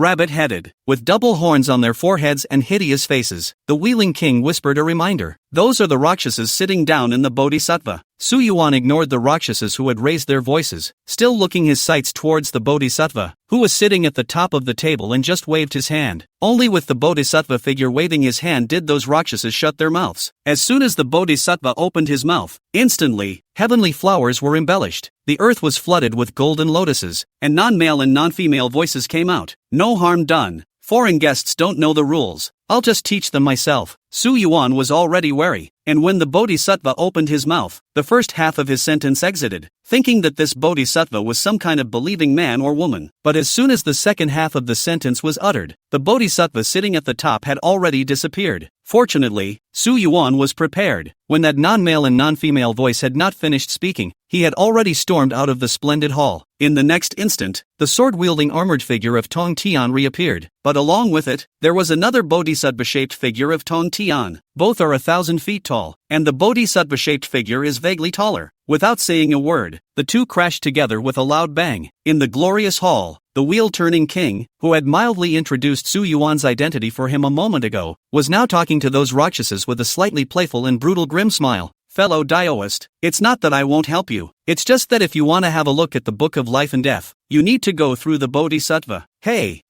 [SPEAKER 1] rabbit-headed, with double horns on their foreheads and hideous faces. The wheeling king whispered a reminder. Those are the Rakshasas sitting down in the Bodhisattva. Su Yuan ignored the Rakshasas who had raised their voices, still looking his sights towards the Bodhisattva, who was sitting at the top of the table and just waved his hand. Only with the Bodhisattva figure waving his hand did those Rakshasas shut their mouths. As soon as the Bodhisattva opened his mouth, instantly, heavenly flowers were embellished. The earth was flooded with golden lotuses, and non-male and non-female voices came out. No harm done. Foreign guests don't know the rules. I'll just teach them myself. Su Yuan was already wary, and when the Bodhisattva opened his mouth, the first half of his sentence exited, thinking that this Bodhisattva was some kind of believing man or woman. But as soon as the second half of the sentence was uttered, the Bodhisattva sitting at the top had already disappeared. Fortunately, Su Yuan was prepared. When that non-male and non-female voice had not finished speaking, he had already stormed out of the splendid hall. In the next instant, the sword-wielding armored figure of Tong Tian reappeared, but along with it, there was another Bodhisattva-shaped figure of Tong Tian. Both are 1,000 feet tall, and the Bodhisattva-shaped figure is vaguely taller. Without saying a word, the two crashed together with a loud bang. In the glorious hall, the wheel-turning king, who had mildly introduced Su Yuan's identity for him a moment ago, was now talking to those Rakshasas with a slightly playful and brutal grim smile. Fellow Daoist, it's not that I won't help you. It's just that if you want to have a look at the book of life and death, you need to go through the Bodhisattva. Hey,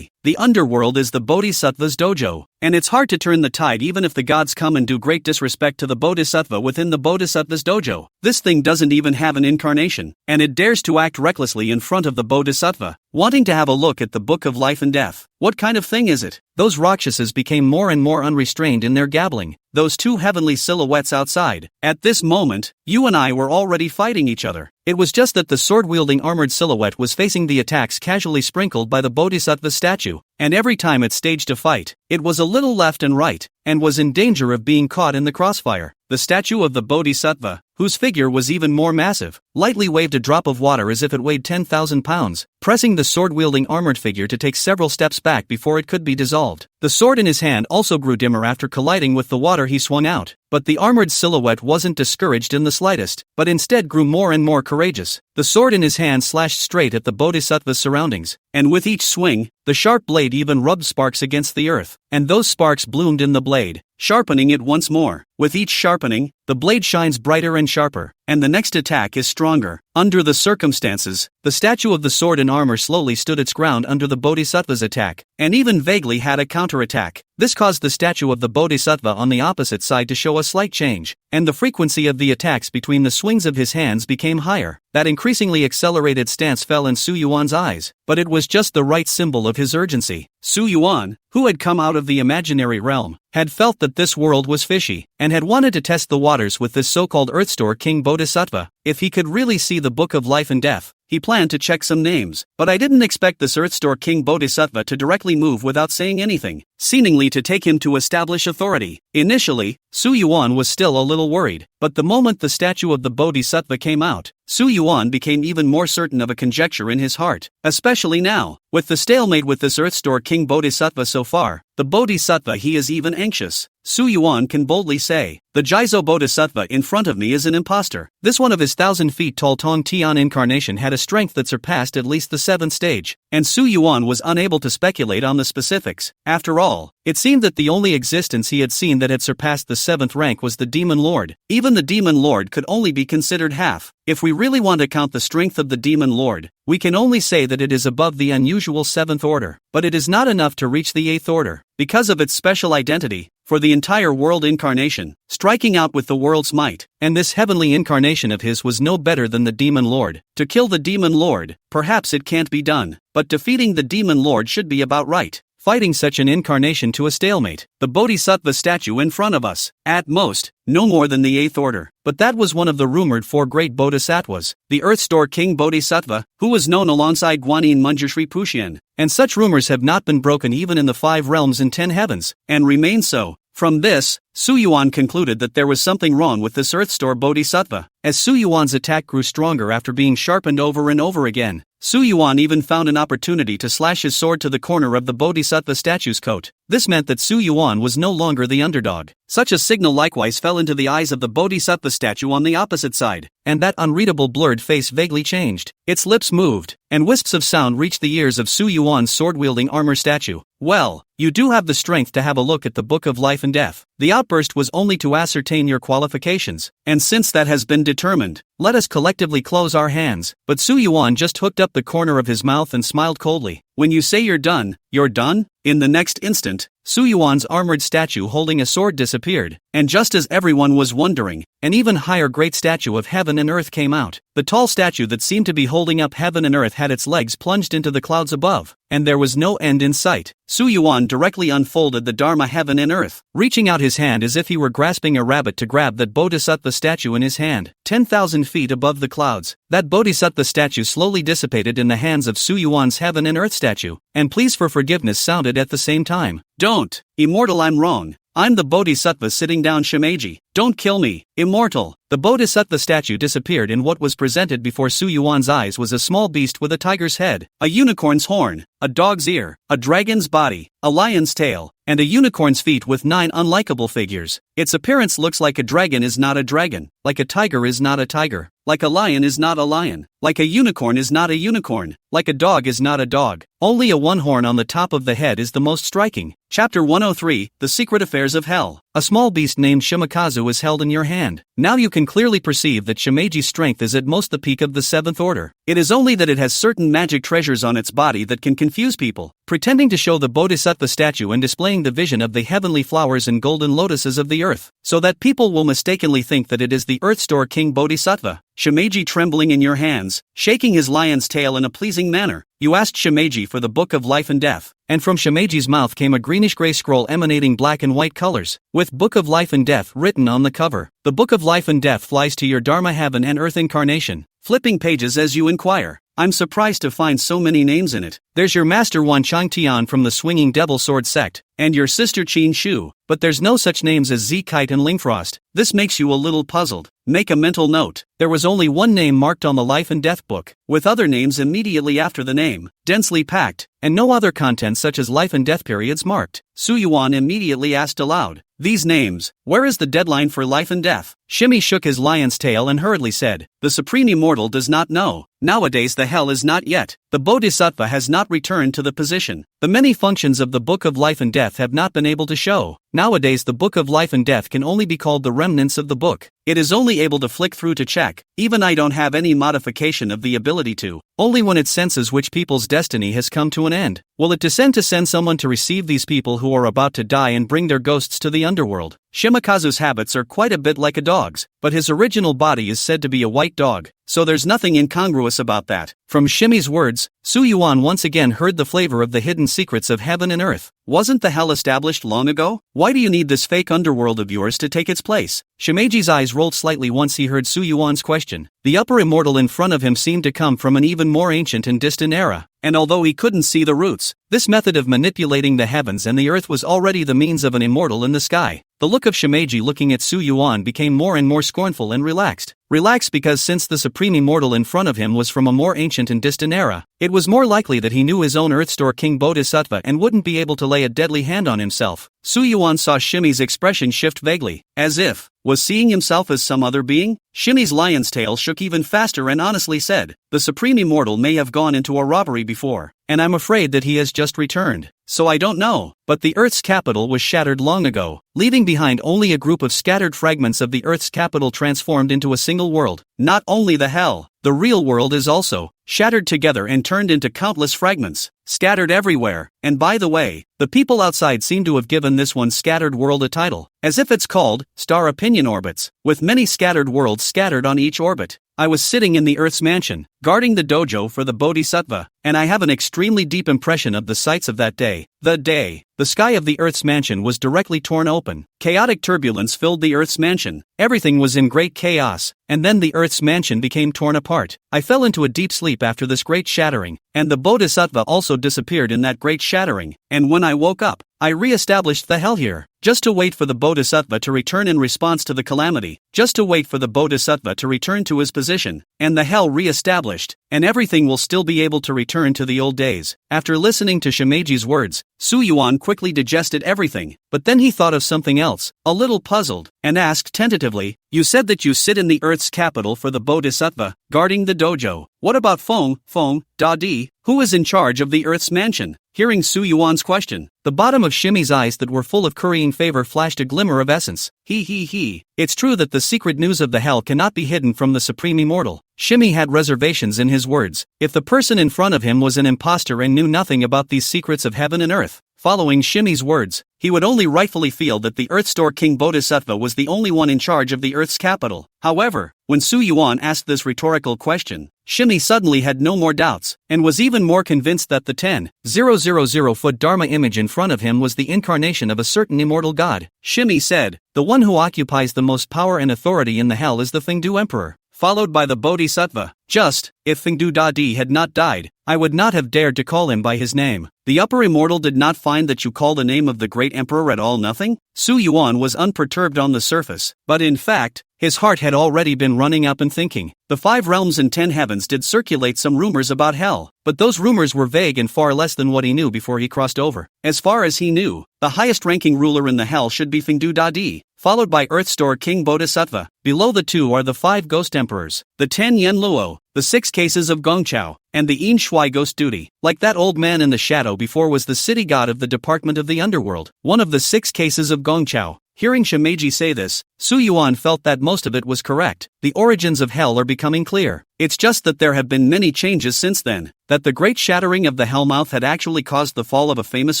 [SPEAKER 1] the underworld is the Bodhisattva's dojo, and it's hard to turn the tide even if the gods come and do great disrespect to the Bodhisattva within the Bodhisattva's dojo. This thing doesn't even have an incarnation, and it dares to act recklessly in front of the Bodhisattva, wanting to have a look at the Book of Life and Death. What kind of thing is it? Those Rakshasas became more and more unrestrained in their gabbling, those two heavenly silhouettes outside. At this moment, you and I were already fighting each other. It was just that the sword-wielding armored silhouette was facing the attacks casually sprinkled by the Bodhisattva statue, and every time it staged a fight, it was a little left and right, and was in danger of being caught in the crossfire. The statue of the Bodhisattva, whose figure was even more massive, lightly waved a drop of water as if it weighed 10,000 pounds, pressing the sword-wielding armored figure to take several steps back before it could be dissolved. The sword in his hand also grew dimmer after colliding with the water he swung out, but the armored silhouette wasn't discouraged in the slightest, but instead grew more and more courageous. The sword in his hand slashed straight at the Bodhisattva's surroundings, and with each swing, the sharp blade even rubbed sparks against the earth, and those sparks bloomed in the blade, sharpening it once more. With each sharpening, the blade shines brighter and sharper, and the next attack is stronger. Under the circumstances, the statue of the sword and armor slowly stood its ground under the Bodhisattva's attack, and even vaguely had a counterattack. This caused the statue of the Bodhisattva on the opposite side to show a slight change, and the frequency of the attacks between the swings of his hands became higher. That increasingly accelerated stance fell in Su Yuan's eyes, but it was just the right symbol of his urgency. Su Yuan, who had come out of the imaginary realm, had felt that this world was fishy, and had wanted to test the waters with this so-called Earthstore King Bodhisattva. If he could really see the Book of Life and Death, he planned to check some names, but I didn't expect this Earthstore King Bodhisattva to directly move without saying anything, seemingly to take him to establish authority. Initially, Su Yuan was still a little worried, but the moment the statue of the Bodhisattva came out, Su Yuan became even more certain of a conjecture in his heart, especially now, with the stalemate with this Earthstore King Bodhisattva so far. The Bodhisattva he is even anxious. Su Yuan can boldly say, the Jizo Bodhisattva in front of me is an imposter. This one of his 1,000 feet tall Tong Tian incarnation had a strength that surpassed at least the 7th stage, and Su Yuan was unable to speculate on the specifics. After all, it seemed that the only existence he had seen that had surpassed the 7th rank was the Demon Lord. Even the Demon Lord could only be considered half. If we really want to count the strength of the Demon Lord, we can only say that it is above the unusual 7th order, but it is not enough to reach the 8th order, because of its special identity, for the entire world incarnation, striking out with the world's might, and this heavenly incarnation of his was no better than the Demon Lord. To kill the Demon Lord, perhaps it can't be done, but defeating the Demon Lord should be about right. Fighting such an incarnation to a stalemate, the Bodhisattva statue in front of us, at most, no more than the 8th order. But that was one of the rumored 4 great Bodhisattvas, the Earthstore King Bodhisattva, who was known alongside Guanyin Munjashri Puxian, and such rumors have not been broken even in the 5 realms and 10 heavens, and remain so. From this, Su Yuan concluded that there was something wrong with this Earthstore Bodhisattva. As Su Yuan's attack grew stronger after being sharpened over and over again, Su Yuan even found an opportunity to slash his sword to the corner of the Bodhisattva statue's coat. This meant that Su Yuan was no longer the underdog. Such a signal likewise fell into the eyes of the Bodhisattva statue on the opposite side, and that unreadable blurred face vaguely changed. Its lips moved, and wisps of sound reached the ears of Su Yuan's sword-wielding armor statue. Well, you do have the strength to have a look at the Book of Life and Death. The outburst was only to ascertain your qualifications, and since that has been determined, let us collectively close our hands. But Su Yuan just hooked up the corner of his mouth and smiled coldly. When you say you're done, you're done? In the next instant, Su Yuan's armored statue holding a sword disappeared, and just as everyone was wondering, an even higher great statue of heaven and earth came out. The tall statue that seemed to be holding up heaven and earth had its legs plunged into the clouds above, and there was no end in sight. Su Yuan directly unfolded the Dharma heaven and earth, reaching out his hand as if he were grasping a rabbit to grab that Bodhisattva statue in his hand. 10,000 feet above the clouds, that Bodhisattva statue slowly dissipated in the hands of Su Yuan's heaven and earth statue, and pleas for forgiveness sounded at the same time. Don't, immortal, I'm wrong. I'm the Bodhisattva sitting down Shimeji. Don't kill me, immortal. The Bodhisattva statue disappeared, and what was presented before Su Yuan's eyes was a small beast with a tiger's head, a unicorn's horn, a dog's ear, a dragon's body, a lion's tail, and a unicorn's feet with 9 unlikable figures. Its appearance looks like a dragon is not a dragon, like a tiger is not a tiger, like a lion is not a lion, like a unicorn is not a unicorn, like a dog is not a dog. Only a one horn on the top of the head is the most striking. Chapter 103, The Secret Affairs of Hell. A small beast named Shimakazu is held in your hand. Now you can clearly perceive that Shimeji's strength is at most the peak of the 7th order. It is only that it has certain magic treasures on its body that can confuse people, pretending to show the Bodhisattva statue and displaying the vision of the heavenly flowers and golden lotuses of the earth, so that people will mistakenly think that it is the Earth Store King Bodhisattva. Shimeji trembling in your hands, shaking his lion's tail in a pleasing manner, you asked Shimeji for the Book of Life and Death, and from Shimeji's mouth came a greenish-gray scroll emanating black and white colors, with Book of Life and Death written on the cover. The Book of Life and Death flies to your Dharma heaven and earth incarnation, flipping pages as you inquire. I'm surprised to find so many names in it. There's your master Wan Chang Tian from the Swinging Devil Sword sect, and your sister Qin Shu, but there's no such names as Z Kite and Ling Frost. This makes you a little puzzled. Make a mental note. There was only one name marked on the Life and Death book, with other names immediately after the name, densely packed, and no other content such as life and death periods marked. Su Yuan immediately asked aloud, these names, where is the deadline for life and death? Shimi shook his lion's tail and hurriedly said, the Supreme Immortal does not know. Nowadays the hell is not yet. The Bodhisattva has not returned to the position. The many functions of the Book of Life and Death have not been able to show. Nowadays the Book of Life and Death can only be called the remnants of the book. It is only able to flick through to check. Even I don't have any modification of the ability to. Only when it senses which people's destiny has come to an end will it descend to send someone to receive these people who are about to die and bring their ghosts to the underworld. Shimakazu's habits are quite a bit like a dog's, but his original body is said to be a white dog, so there's nothing incongruous about that. From Shimi's words, Su Yuan once again heard the flavor of the hidden secrets of heaven and earth. Wasn't the hell established long ago? Why do you need this fake underworld of yours to take its place? Shimeji's eyes rolled slightly once he heard Su Yuan's question. The upper immortal in front of him seemed to come from an even more ancient and distant era, and although he couldn't see the roots, this method of manipulating the heavens and the earth was already the means of an immortal in the sky. The look of Shimeji looking at Su Yuan became more and more scornful and relaxed. Relaxed because since the Supreme Immortal in front of him was from a more ancient and distant era, it was more likely that he knew his own Earth Store King Bodhisattva and wouldn't be able to lay a deadly hand on himself. Su Yuan saw Shimi's expression shift vaguely, as if, was seeing himself as some other being? Shimi's lion's tail shook even faster and honestly said, the Supreme Immortal may have gone into a robbery before, and I'm afraid that he has just returned. So I don't know, but the Earth's capital was shattered long ago, leaving behind only a group of scattered fragments of the Earth's capital transformed into a single world. Not only the hell, the real world is also shattered together and turned into countless fragments, scattered everywhere. And by the way, the people outside seem to have given this one scattered world a title, as if it's called Star Opinion Orbits, with many scattered worlds scattered on each orbit. I was sitting in the Earth's mansion, guarding the dojo for the Bodhisattva, and I have an extremely deep impression of the sights of that day. The sky of the Earth's mansion was directly torn open. Chaotic turbulence filled the Earth's mansion. Everything was in great chaos, and then the Earth's mansion became torn apart. I fell into a deep sleep after this great shattering, and the Bodhisattva also disappeared in that great shattering, and when I woke up, I re-established the hell here, just to wait for the Bodhisattva to return in response to the calamity, just to wait for the Bodhisattva to return to his position, and the hell re-established, and everything will still be able to return to the old days. After listening to Shimeji's words, Su Yuan quickly digested everything, but then he thought of something else, a little puzzled, and asked tentatively, you said that you sit in the Earth's capital for the Bodhisattva, guarding the dojo. What about Feng Da-di, who is in charge of the Earth's mansion? Hearing Su Yuan's question, the bottom of Shimi's eyes that were full of currying favor flashed a glimmer of essence. It's true that the secret news of the hell cannot be hidden from the Supreme Immortal. Shimi had reservations in his words. If the person in front of him was an impostor and knew nothing about these secrets of heaven and earth, following Shimi's words, he would only rightfully feel that the Earth Store King Bodhisattva was the only one in charge of the Earth's capital. However, when Su Yuan asked this rhetorical question, Shimi suddenly had no more doubts, and was even more convinced that the 10,000-foot Dharma image in front of him was the incarnation of a certain immortal god. Shimi said, the one who occupies the most power and authority in the hell is the Fengdu Emperor, followed by the Bodhisattva. Just, if Fengdu Da-di had not died, I would not have dared to call him by his name. The upper immortal did not find that you call the name of the great emperor at all nothing? Su Yuan was unperturbed on the surface, but in fact, his heart had already been running up and thinking. The 5 realms and 10 heavens did circulate some rumors about hell, but those rumors were vague and far less than what he knew before he crossed over. As far as he knew, the highest-ranking ruler in the hell should be Fengdu Da-di, followed by Earth Store King Bodhisattva. Below the 2 are the 5 ghost emperors, the 10 Yen Luo, the 6 cases of Gongchao, and the Yin Shui ghost duty. Like that old man in the shadow before was the city god of the department of the underworld. One of the 6 cases of Gongchao, Hearing Shimeji say this, Yuan felt that most of it was correct. The origins of hell are becoming clear. It's just that there have been many changes since then, that the great shattering of the Hellmouth had actually caused the fall of a famous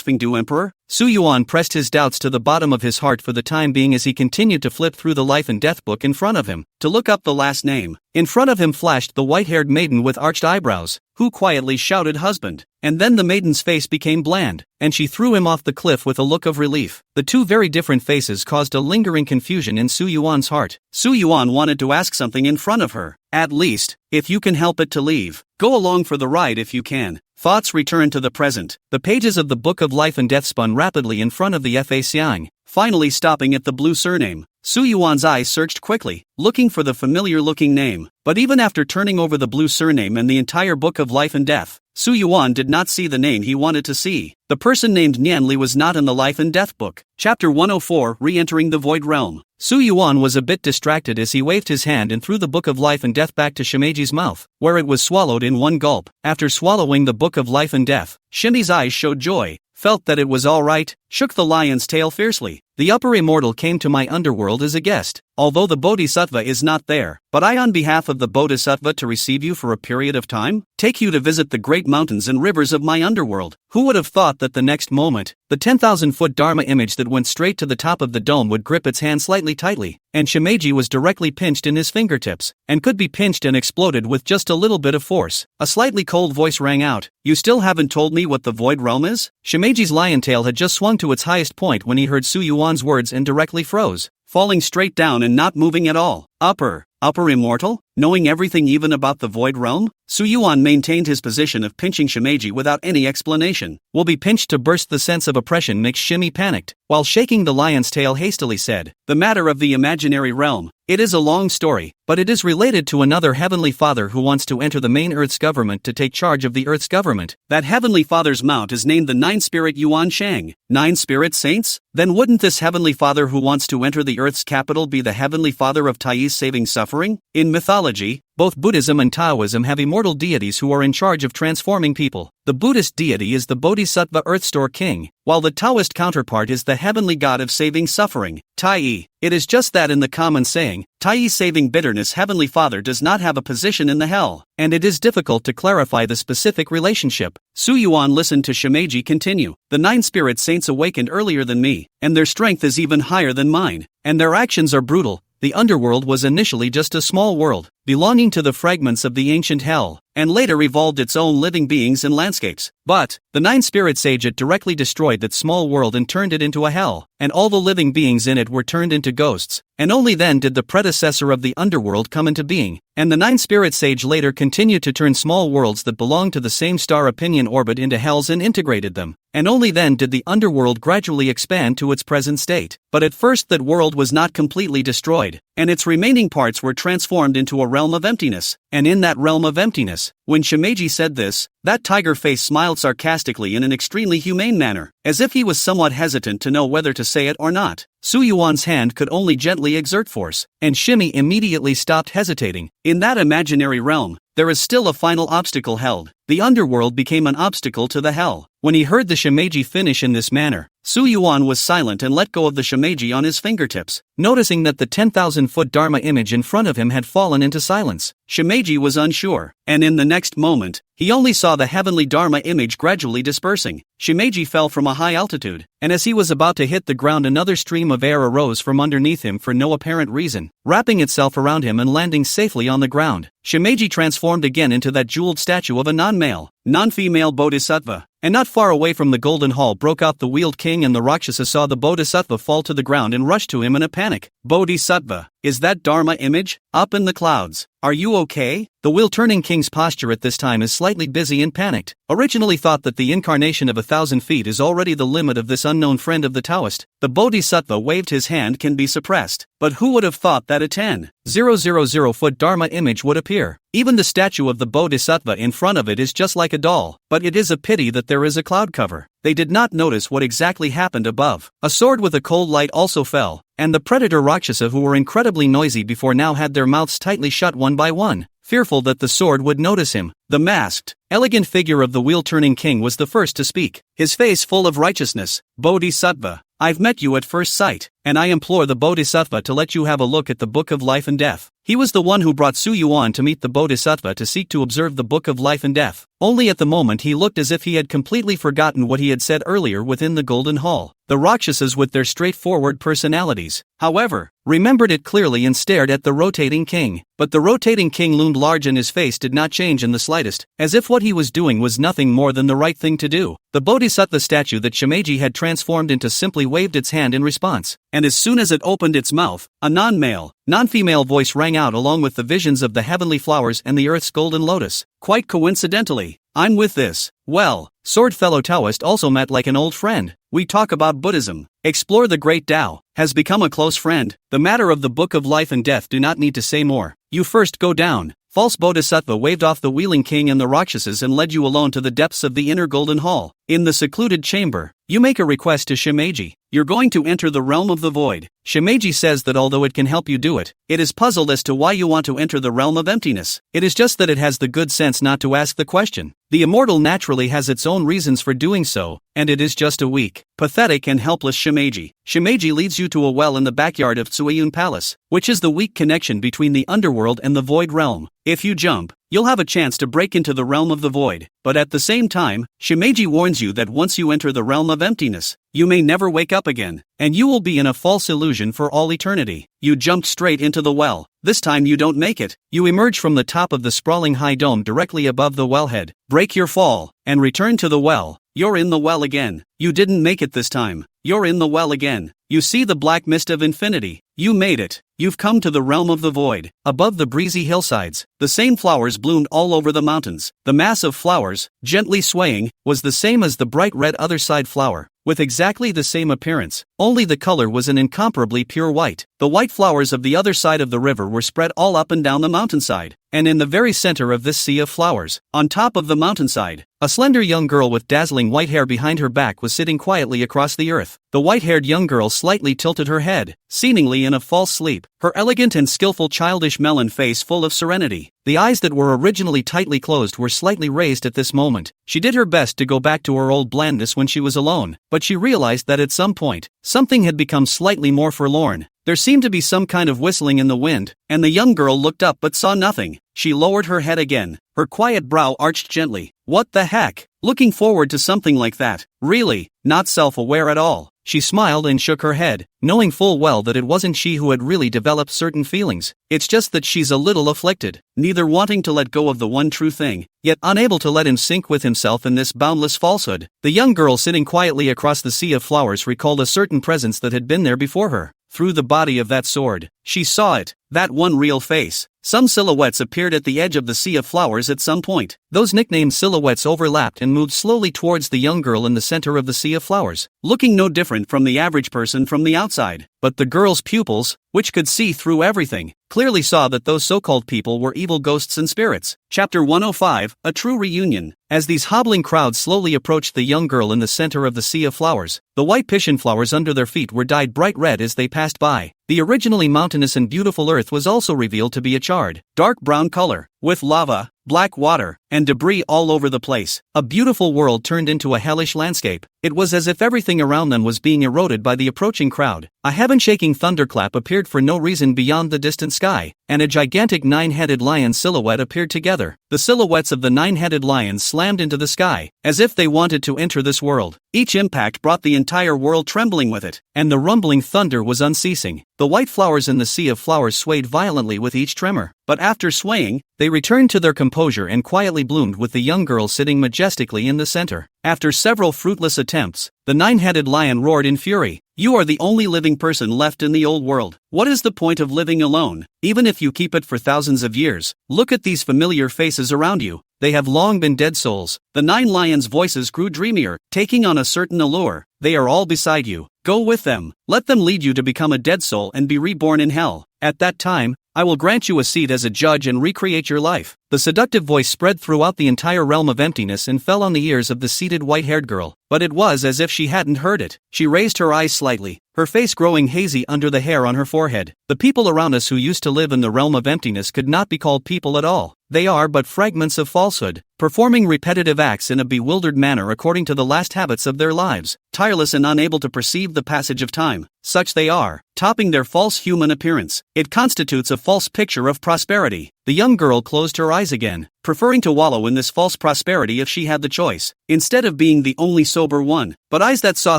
[SPEAKER 1] Fengdu emperor. Yuan pressed his doubts to the bottom of his heart for the time being as he continued to flip through the life and death book in front of him, to look up the last name. In front of him flashed the white-haired maiden with arched eyebrows, who quietly shouted husband. And then the maiden's face became bland, and she threw him off the cliff with a look of relief. The two very different faces caused a lingering confusion in Yuan's heart. Yuan wanted to ask something in front of her. At least, if you can help it to leave, go along for the ride if you can. Thoughts returned to the present. The pages of the Book of Life and Death spun rapidly in front of the Fa Xiang, finally stopping at the blue surname. Yuan's eyes searched quickly, looking for the familiar-looking name. But even after turning over the blue surname and the entire Book of Life and Death, Yuan did not see the name he wanted to see. The person named Nianli was not in the Life and Death book. Chapter 104, Re-entering the Void Realm. Yuan was a bit distracted as he waved his hand and threw the Book of Life and Death back to Shimeji's mouth, where it was swallowed in one gulp. After swallowing the Book of Life and Death, Shimi's eyes showed joy, felt that it was all right, shook the lion's tail fiercely. The upper immortal came to my underworld as a guest, although the Bodhisattva is not there, but I on behalf of the Bodhisattva to receive you for a period of time, take you to visit the great mountains and rivers of my underworld. Who would have thought that the next moment, the 10,000-foot Dharma image that went straight to the top of the dome would grip its hand slightly tightly, and Shimeji was directly pinched in his fingertips, and could be pinched and exploded with just a little bit of force. A slightly cold voice rang out, "You still haven't told me what the Void Realm is?" Shimeji's lion tail had just swung to its highest point when he heard Yuan's words and directly froze, falling straight down and not moving at all. Upper immortal? Knowing everything even about the Void Realm? Yuan maintained his position of pinching Shimeji without any explanation. "Will be pinched to burst." The sense of oppression makes Shimi panicked, while shaking the lion's tail hastily said, "The matter of the imaginary realm. It is a long story, but it is related to another heavenly father who wants to enter the main Earth's government to take charge of the Earth's government. That heavenly father's mount is named the Nine-Spirit Yuan Shang. 9 spirit saints? Then wouldn't this heavenly father who wants to enter the Earth's capital be the heavenly father of Tai's saving suffering? In mythology, both Buddhism and Taoism have immortal deities who are in charge of transforming people. The Buddhist deity is the Bodhisattva Earthstore King, while the Taoist counterpart is the heavenly god of saving suffering, Tai. It is just that in the common saying, Tai saving bitterness, heavenly father does not have a position in the hell, and it is difficult to clarify the specific relationship. Yuan listened to Shimeji continue. "The 9 spirit saints awakened earlier than me, and their strength is even higher than mine, and their actions are brutal. The underworld was initially just a small world, belonging to the fragments of the ancient hell, and later evolved its own living beings and landscapes. But the 9 spirit sage it directly destroyed that small world and turned it into a hell, and all the living beings in it were turned into ghosts, and only then did the predecessor of the underworld come into being, and the 9 spirit sage later continued to turn small worlds that belonged to the same star opinion orbit into hells and integrated them, and only then did the underworld gradually expand to its present state. But at first that world was not completely destroyed, and its remaining parts were transformed into a realm of emptiness, and in that realm of emptiness, when Shimeji said this, that tiger face smiled sarcastically in an extremely humane manner, as if he was somewhat hesitant to know whether to say it or not. Yuan's hand could only gently exert force, and Shimi immediately stopped hesitating. In that imaginary realm, there is still a final obstacle held. The underworld became an obstacle to the hell. When he heard the Shimeji finish in this manner, Yuan was silent and let go of the Shimeji on his fingertips, noticing that the 10,000-foot Dharma image in front of him had fallen into silence. Shimeji was unsure, and in the next moment, he only saw the heavenly Dharma image gradually dispersing. Shimeji fell from a high altitude, and as he was about to hit the ground, another stream of air arose from underneath him for no apparent reason, wrapping itself around him and landing safely on the ground. Shimeji transformed again into that jeweled statue of a non-male, non-female bodhisattva, and not far away from the golden hall broke out the wheeled king, and the Rakshasa saw the bodhisattva fall to the ground and rushed to him in a panic. "Bodhisattva, is that Dharma image? Up in the clouds. Are you okay?" The wheel-turning king's posture at this time is slightly busy and panicked. Originally thought that the incarnation of 1,000 feet is already the limit of this unknown friend of the Taoist. The bodhisattva waved his hand can be suppressed, but who would have thought that a 10,000-foot Dharma image would appear? Even the statue of the bodhisattva in front of it is just like a doll, but it is a pity that there is a cloud cover. They did not notice what exactly happened above. A sword with a cold light also fell, and the predator Rakshasa, who were incredibly noisy before, now had their mouths tightly shut one by one, fearful that the sword would notice him. The masked, elegant figure of the wheel-turning king was the first to speak, his face full of righteousness. "Bodhisattva, I've met you at first sight, and I implore the Bodhisattva to let you have a look at the Book of Life and Death. He was the one who brought Yuan to meet the Bodhisattva to seek to observe the Book of Life and Death. Only at the moment he looked as if he had completely forgotten what he had said earlier within the Golden Hall. The Rakshasas with their straightforward personalities, however, remembered it clearly and stared at the rotating king. But the rotating king loomed large and his face did not change in the slightest, as if what he was doing was nothing more than the right thing to do. The Bodhisattva statue that Shimeji had transformed into simply waved its hand in response, and as soon as it opened its mouth, a non-male, non-female voice rang out along with the visions of the heavenly flowers and the earth's golden lotus. Quite coincidentally, I'm with this. Well, sword fellow Taoist also met like an old friend. We talk about Buddhism, explore the great Tao, has become a close friend. The matter of the Book of Life and Death do not need to say more. You first go down. False Bodhisattva waved off the wheeling king and the Rakshasas and led you alone to the depths of the inner golden hall. In the secluded chamber, you make a request to Shimeji. You're going to enter the realm of the void. Shimeji says that although it can help you do it, it is puzzled as to why you want to enter the realm of emptiness. It is just that it has the good sense not to ask the question. The immortal naturally has its own reasons for doing so, and it is just a weak, pathetic and helpless Shimeji. Shimeji leads you to a well in the backyard of Tsuiyun Palace, which is the weak connection between the underworld and the void realm. If you jump, you'll have a chance to break into the realm of the void, but at the same time, Shimeji warns you that once you enter the realm of emptiness, you may never wake up again, and you will be in a false illusion for all eternity. You jumped straight into the well. This time you don't make it. You emerge from the top of the sprawling high dome directly above the wellhead, break your fall, and return to the well. You're in the well again. You didn't make it this time. You're in the well again. You see the black mist of infinity. You made it. You've come to the realm of the void. Above the breezy hillsides, the same flowers bloomed all over the mountains. The mass of flowers, gently swaying, was the same as the bright red other side flower, with exactly the same appearance, only the color was an incomparably pure white. The white flowers of the other side of the river were spread all up and down the mountainside, and in the very center of this sea of flowers, on top of the mountainside, a slender young girl with dazzling white hair behind her back was sitting quietly across the earth. The white-haired young girl slightly tilted her head, seemingly in a false sleep, her elegant and skillful childish melon face full of serenity. The eyes that were originally tightly closed were slightly raised at this moment. She did her best to go back to her old blandness when she was alone, but she realized that at some point, something had become slightly more forlorn. There seemed to be some kind of whistling in the wind, and the young girl looked up but saw nothing. She lowered her head again, her quiet brow arched gently. What the heck? Looking forward to something like that? Really? Not self-aware at all. She smiled and shook her head, knowing full well that it wasn't she who had really developed certain feelings. It's just that she's a little afflicted, neither wanting to let go of the one true thing, yet unable to let him sink with himself in this boundless falsehood. The young girl sitting quietly across the sea of flowers recalled a certain presence that had been there before her. Through the body of that sword, she saw it, that one real face. Some silhouettes appeared at the edge of the sea of flowers at some point. Those nicknamed silhouettes overlapped and moved slowly towards the young girl in the center of the sea of flowers, looking no different from the average person from the outside. But the girl's pupils, which could see through everything, clearly saw that those so-called people were evil ghosts and spirits. Chapter 105, A True Reunion. As these hobbling crowds slowly approached the young girl in the center of the sea of flowers, the white piscian flowers under their feet were dyed bright red as they passed by. The originally mountainous and beautiful earth was also revealed to be a charred, dark brown color, with lava, black water, and debris all over the place. A beautiful world turned into a hellish landscape. It was as if everything around them was being eroded by the approaching crowd. A heaven-shaking thunderclap appeared for no reason beyond the distant sky, and a gigantic nine-headed lion silhouette appeared together. The silhouettes of the nine-headed lions slammed into the sky, as if they wanted to enter this world. Each impact brought the entire world trembling with it, and the rumbling thunder was unceasing. The white flowers in the sea of flowers swayed violently with each tremor, but after swaying, they returned to their composure and quietly bloomed with the young girl sitting majestically in the center. After several fruitless attempts, the nine-headed lion roared in fury. You are the only living person left in the old world. What is the point of living alone, even if you keep it for thousands of years? Look at these familiar faces around you. They have long been dead souls. The nine lions' voices grew dreamier, taking on a certain allure. They are all beside you. Go with them. Let them lead you to become a dead soul and be reborn in hell. At that time, I will grant you a seat as a judge and recreate your life. The seductive voice spread throughout the entire realm of emptiness and fell on the ears of the seated white-haired girl, but it was as if she hadn't heard it. She raised her eyes slightly, her face growing hazy under the hair on her forehead. The people around us who used to live in the realm of emptiness could not be called people at all. They are but fragments of falsehood, performing repetitive acts in a bewildered manner according to the last habits of their lives, tireless and unable to perceive the passage of time. Such they are, topping their false human appearance. It constitutes a false picture of prosperity. The young girl closed her eyes again, preferring to wallow in this false prosperity if she had the choice, instead of being the only sober one. But eyes that saw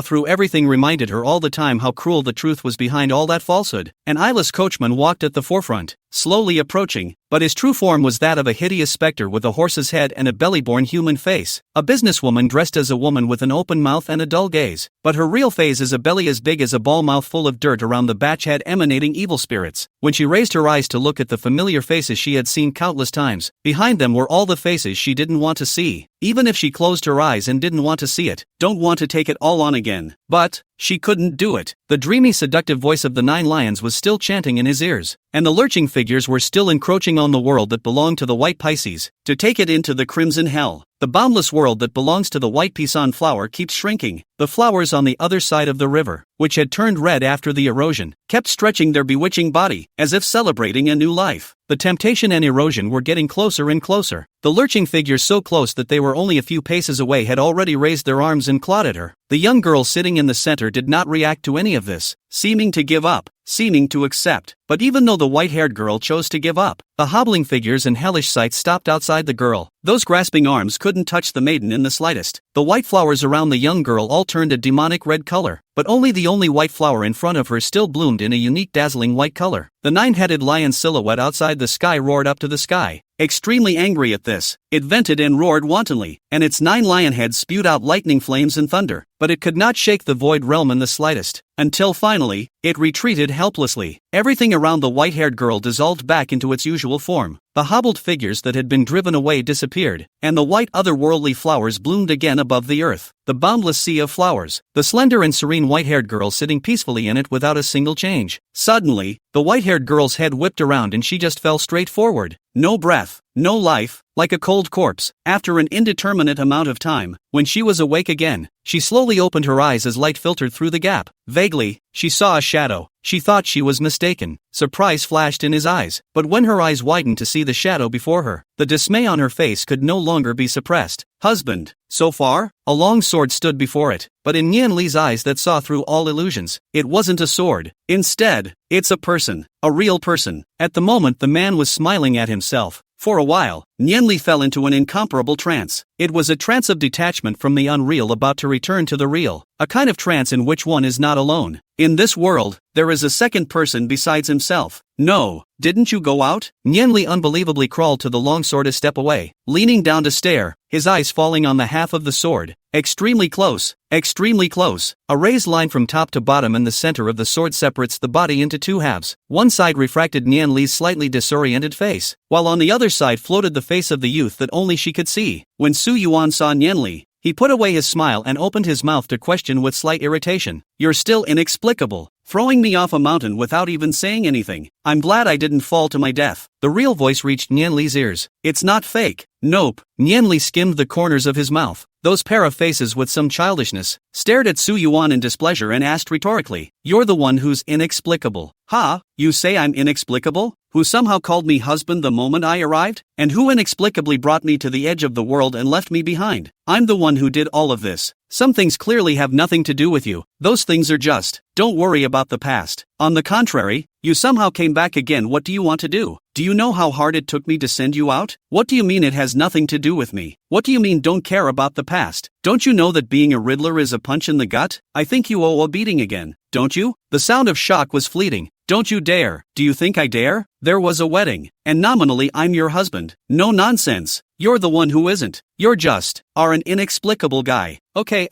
[SPEAKER 1] through everything reminded her all the time how cruel the truth was behind all that falsehood. An eyeless coachman walked at the forefront, slowly approaching, but his true form was that of a hideous specter with a horse's head and a belly-born human face. A businesswoman dressed as a woman with an open mouth and a dull gaze, but her real face is a belly as big as a ball mouth full of dirt around the batch head emanating evil spirits. When she raised her eyes to look at the familiar faces she had seen countless times, behind them were all the faces she didn't want to see, even if she closed her eyes and didn't want to see it. Don't want to take it all on again. But she couldn't do it. The dreamy seductive voice of the 9 lions was still chanting in his ears, and the lurching figures were still encroaching on the world that belonged to the white Pisces, to take it into the crimson hell. The boundless world that belongs to the white pisson flower keeps shrinking. The flowers on the other side of the river, which had turned red after the erosion, kept stretching their bewitching body, as if celebrating a new life. The temptation and erosion were getting closer and closer. The lurching figures so close that they were only a few paces away had already raised their arms and clawed at her. The young girl sitting in the center did not react to any of this, seeming to give up, seeming to accept. But even though the white-haired girl chose to give up, the hobbling figures and hellish sights stopped outside the girl. Those grasping arms couldn't touch the maiden in the slightest. The white flowers around the young girl all turned a demonic red color, but only the only white flower in front of her still bloomed in a unique dazzling white color. The 9-headed lion silhouette outside the sky roared up to the sky. Extremely angry at this, it vented and roared wantonly, and its 9 lion heads spewed out lightning flames and thunder, but it could not shake the void realm in the slightest, until finally, it retreated helplessly. Everything around the white-haired girl dissolved back into its usual form. The hobbled figures that had been driven away disappeared, and the white otherworldly flowers bloomed again above the earth. The boundless sea of flowers, the slender and serene white-haired girl sitting peacefully in it without a single change. Suddenly, the white-haired girl's head whipped around and she just fell straight forward. No breath, no life, like a cold corpse. After an indeterminate amount of time, when she was awake again, she slowly opened her eyes as light filtered through the gap. Vaguely, she saw a shadow. She thought she was mistaken. Surprise flashed in his eyes, but when her eyes widened to see the shadow before her, the dismay on her face could no longer be suppressed. Husband. So far, a long sword stood before it, but in Nian Li's eyes that saw through all illusions, it wasn't a sword. Instead, it's a person, a real person. At the moment the man was smiling at himself. For a while, Nian Li fell into an incomparable trance. It was a trance of detachment from the unreal about to return to the real, a kind of trance in which one is not alone. In this world, there is a second person besides himself. No, didn't you go out? Nian Li unbelievably crawled to the long sword a step away, leaning down to stare, his eyes falling on the half of the sword. Extremely close, extremely close. A raised line from top to bottom in the center of the sword separates the body into 2 halves. One side refracted Nian Li's slightly disoriented face, while on the other side floated the face of the youth that only she could see. When Su Yuan saw Nian Li, he put away his smile and opened his mouth to question with slight irritation. You're still inexplicable, throwing me off a mountain without even saying anything. I'm glad I didn't fall to my death. The real voice reached Nian Li's ears. It's not fake. Nope. Nian Li skimmed the corners of his mouth. Those pair of faces with some childishness, stared at Su Yuan in displeasure and asked rhetorically, You're the one who's inexplicable. Ha? You say I'm inexplicable? Who somehow called me husband the moment I arrived? And who inexplicably brought me to the edge of the world and left me behind? I'm the one who did all of this. Some things clearly have nothing to do with you. Those things are just. Don't worry about the past. On the contrary, you somehow came back again. What do you want to do? Do you know how hard it took me to send you out? What do you mean it has nothing to do with me? What do you mean don't care about the past? Don't you know that being a Riddler is a punch in the gut? I think you owe a beating again, don't you? The sound of shock was fleeting. Don't you dare. Do you think I dare? There was a wedding, and nominally I'm your husband. No nonsense. You're the one who isn't. You're just are an inexplicable guy. Okay.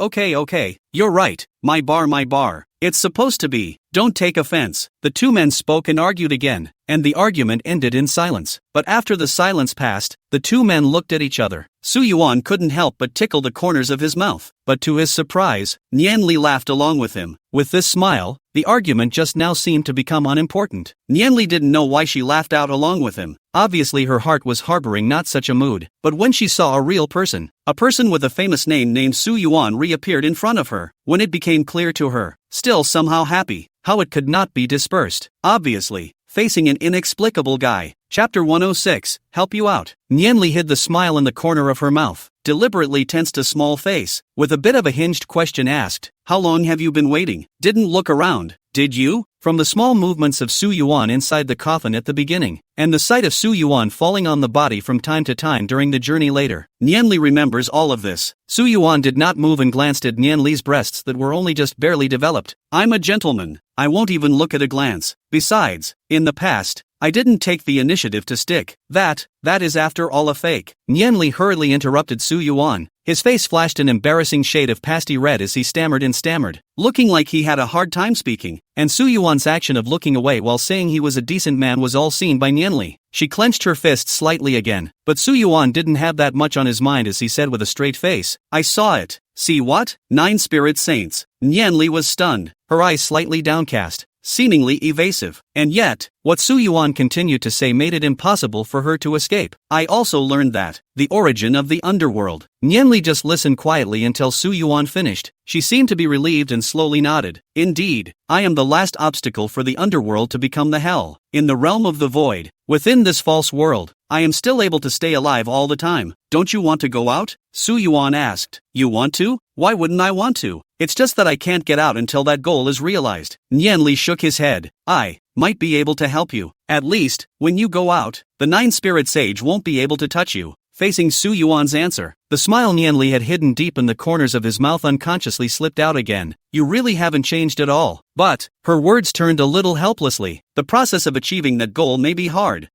[SPEAKER 1] You're right. My bar. It's supposed to be. Don't take offense. The 2 men spoke and argued again, and the argument ended in silence. But after the silence passed, the 2 men looked at each other. Su Yuan couldn't help but tickle the corners of his mouth, but to his surprise, Nian Li laughed along with him. With this smile, the argument just now seemed to become unimportant. Nianli didn't know why she laughed out along with him. Obviously her heart was harboring not such a mood, but when she saw a real person with a famous name named Su Yuan reappeared in front of her, when it became clear to her, still somehow happy, how it could not be dispersed. Obviously, facing an inexplicable guy. Chapter 106, Help You Out. Nianli hid the smile in the corner of her mouth, deliberately tensed a small face, with a bit of a hinged question asked, how long have you been waiting? Didn't look around, did you? From the small movements of Su Yuan inside the coffin at the beginning, and the sight of Su Yuan falling on the body from time to time during the journey later, Nianli remembers all of this. Su Yuan did not move and glanced at Nianli's breasts that were only just barely developed. I'm a gentleman, I won't even look at a glance. Besides, in the past, I didn't take the initiative to stick. That is after all a fake. Nianli hurriedly interrupted Su Yuan. His face flashed an embarrassing shade of pasty red as he stammered, looking like he had a hard time speaking, and Su Yuan's action of looking away while saying he was a decent man was all seen by Nianli. She clenched her fist slightly again, but Su Yuan didn't have that much on his mind as he said with a straight face, I saw it. See what? 9 spirit saints. Nianli was stunned, her eyes slightly downcast, seemingly evasive, and yet, what Su Yuan continued to say made it impossible for her to escape. I also learned that, the origin of the underworld. Nianli just listened quietly until Su Yuan finished. She seemed to be relieved and slowly nodded. Indeed, I am the last obstacle for the underworld to become the hell. In the realm of the void, within this false world, I am still able to stay alive all the time. Don't you want to go out? Su Yuan asked. You want to? Why wouldn't I want to? It's just that I can't get out until that goal is realized. Nianli shook his head. I might be able to help you. At least, when you go out, the 9 spirit sage won't be able to touch you. Facing Su Yuan's answer, the smile Nianli had hidden deep in the corners of his mouth unconsciously slipped out again. You really haven't changed at all. But, her words turned a little helplessly. The process of achieving that goal may be hard,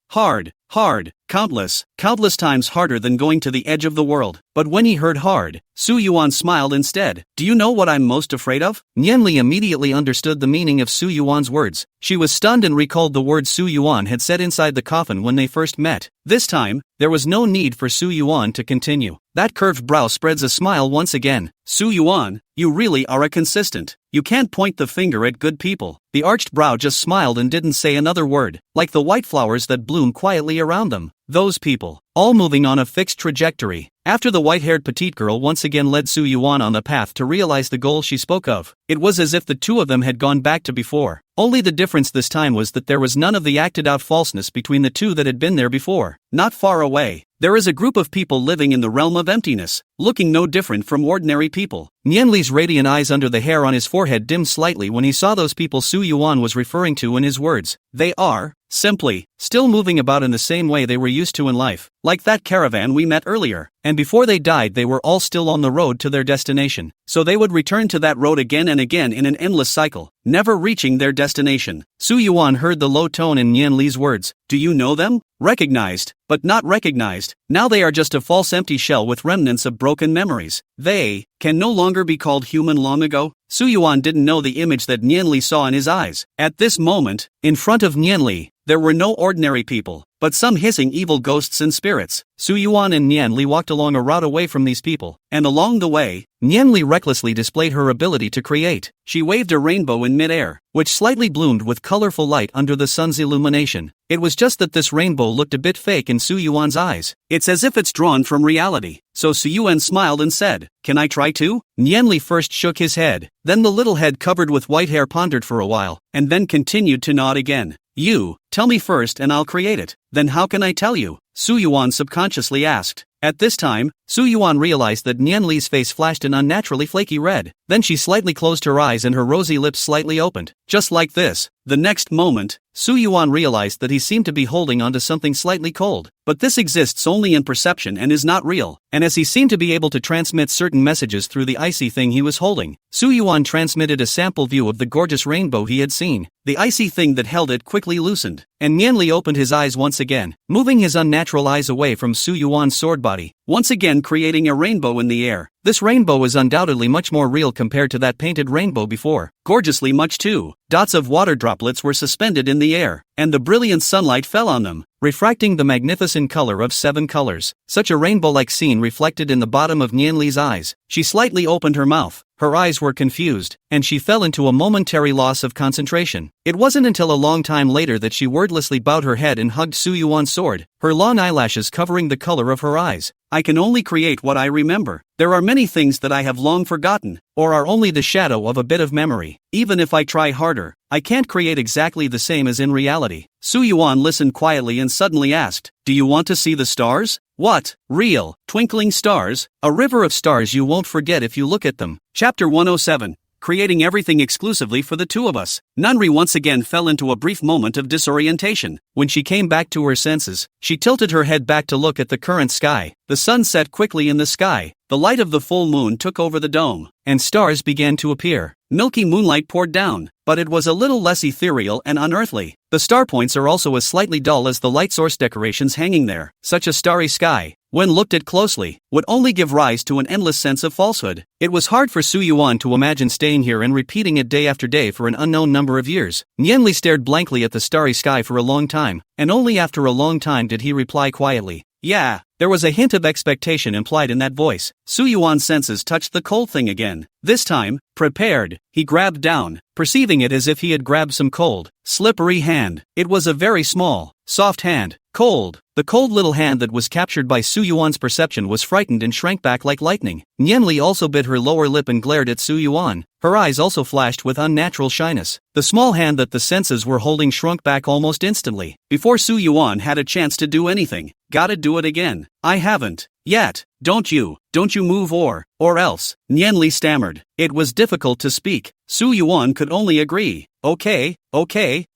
[SPEAKER 1] countless times harder than going to the edge of the world. But when he heard hard, Su Yuan smiled instead. Do you know what I'm most afraid of? Nianli immediately understood the meaning of Su Yuan's words. She was stunned and recalled the words Su Yuan had said inside the coffin when they first met. This time, there was no need for Su Yuan to continue. That curved brow spreads a smile once again. Su Yuan, you really are a consistent. You can't point the finger at good people. The arched brow just smiled and didn't say another word, like the white flowers that bloom quietly around them. Those people, all moving on a fixed trajectory. After the white-haired petite girl once again led Su Yuan on the path to realize the goal she spoke of, it was as if the two of them had gone back to before. Only the difference this time was that there was none of the acted-out falseness between the two that had been there before. Not far away, there is a group of people living in the realm of emptiness, looking no different from ordinary people. Nianli's radiant eyes under the hair on his forehead dimmed slightly when he saw those people Su Yuan was referring to in his words. They are, simply, still moving about in the same way they were used to in life, like that caravan we met earlier. And before they died they were all still on the road to their destination. So they would return to that road again and again in an endless cycle, never reaching their destination. Su Yuan heard the low tone in Nianli's words. Do you know them? Recognized, but not recognized. Now they are just a false empty shell with remnants of broken memories. They can no longer be called human long ago. Su Yuan didn't know the image that Nianli saw in his eyes. At this moment, in front of Nianli, there were no ordinary people, but some hissing evil ghosts and spirits. Su Yuan and Nianli walked along a route away from these people, and along the way, Nianli recklessly displayed her ability to create. She waved a rainbow in midair, which slightly bloomed with colorful light under the sun's illumination. It was just that this rainbow looked a bit fake in Su Yuan's eyes. It's as if it's drawn from reality. So Su Yuan smiled and said, Can I try too? Nianli first shook his head, then the little head covered with white hair pondered for a while, and then continued to nod again. You, tell me first and I'll create it. Then how can I tell you? Su Yuan subconsciously asked. At this time, Su Yuan realized that Nianli's face flashed an unnaturally flaky red. Then she slightly closed her eyes and her rosy lips slightly opened. Just like this. The next moment, Su Yuan realized that he seemed to be holding onto something slightly cold. But this exists only in perception and is not real. And as he seemed to be able to transmit certain messages through the icy thing he was holding, Su Yuan transmitted a sample view of the gorgeous rainbow he had seen. The icy thing that held it quickly loosened, and Nianli opened his eyes once again, moving his unnatural eyes away from Su Yuan's sword body, once again creating a rainbow in the air. This rainbow is undoubtedly much more real compared to that painted rainbow before. Gorgeously much too. Dots of water droplets were suspended in the air, and the brilliant sunlight fell on them. refracting the magnificent color of 7 colors. Such a rainbow-like scene reflected in the bottom of Nianli's eyes. She slightly opened her mouth. Her eyes were confused, and she fell into a momentary loss of concentration. It wasn't until a long time later that she wordlessly bowed her head and hugged Su Yuan's sword, her long eyelashes covering the color of her eyes. I can only create what I remember. There are many things that I have long forgotten, or are only the shadow of a bit of memory. Even if I try harder, I can't create exactly the same as in reality. Su Yuan listened quietly and suddenly asked, "Do you want to see the stars?" "What? Real, twinkling stars? A river of stars you won't forget if you look at them." Chapter 107. Creating everything exclusively for the two of us. Nani once again fell into a brief moment of disorientation. When she came back to her senses, she tilted her head back to look at the current sky. The sun set quickly in the sky. The light of the full moon took over the dome, and stars began to appear. Milky moonlight poured down, but it was a little less ethereal and unearthly. The star points are also as slightly dull as the light source decorations hanging there. Such a starry sky, when looked at closely, would only give rise to an endless sense of falsehood. It was hard for Su Yuan to imagine staying here and repeating it day after day for an unknown number of years. Nianli stared blankly at the starry sky for a long time, and only after a long time did he reply quietly, "Yeah." There was a hint of expectation implied in that voice. Su Yuan's senses touched the cold thing again. This time, prepared, he grabbed down, perceiving it as if he had grabbed some cold, slippery hand. It was a very small, soft hand, cold. The cold little hand that was captured by Su Yuan's perception was frightened and shrank back like lightning. Nianli also bit her lower lip and glared at Su Yuan. Her eyes also flashed with unnatural shyness. The small hand that the senses were holding shrunk back almost instantly. Before Su Yuan had a chance to do anything, "Gotta do it again." "I haven't yet. Don't you move or else," Nianli stammered. It was difficult to speak. Su Yuan could only agree. Okay,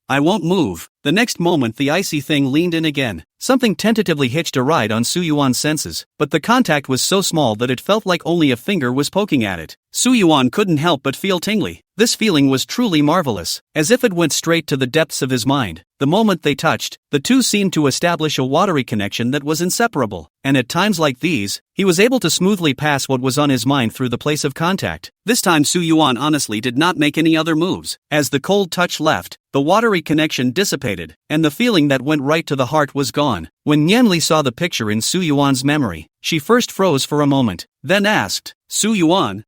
[SPEAKER 1] I won't move." The next moment the icy thing leaned in again. Something tentatively hitched a ride on Su Yuan's senses, but the contact was so small that it felt like only a finger was poking at it. Su Yuan couldn't help but feel tingly. This feeling was truly marvelous, as if it went straight to the depths of his mind. The moment they touched, the two seemed to establish a watery connection that was inseparable, and at times like these, he was able to smoothly pass what was on his mind through the place of contact. This time Su Yuan honestly did not make any other moves. As the cold touch left, the watery connection dissipated, and the feeling that went right to the heart was gone. When Nianli saw the picture in Su Yuan's memory, she first froze for a moment, then asked, "Su Yuan,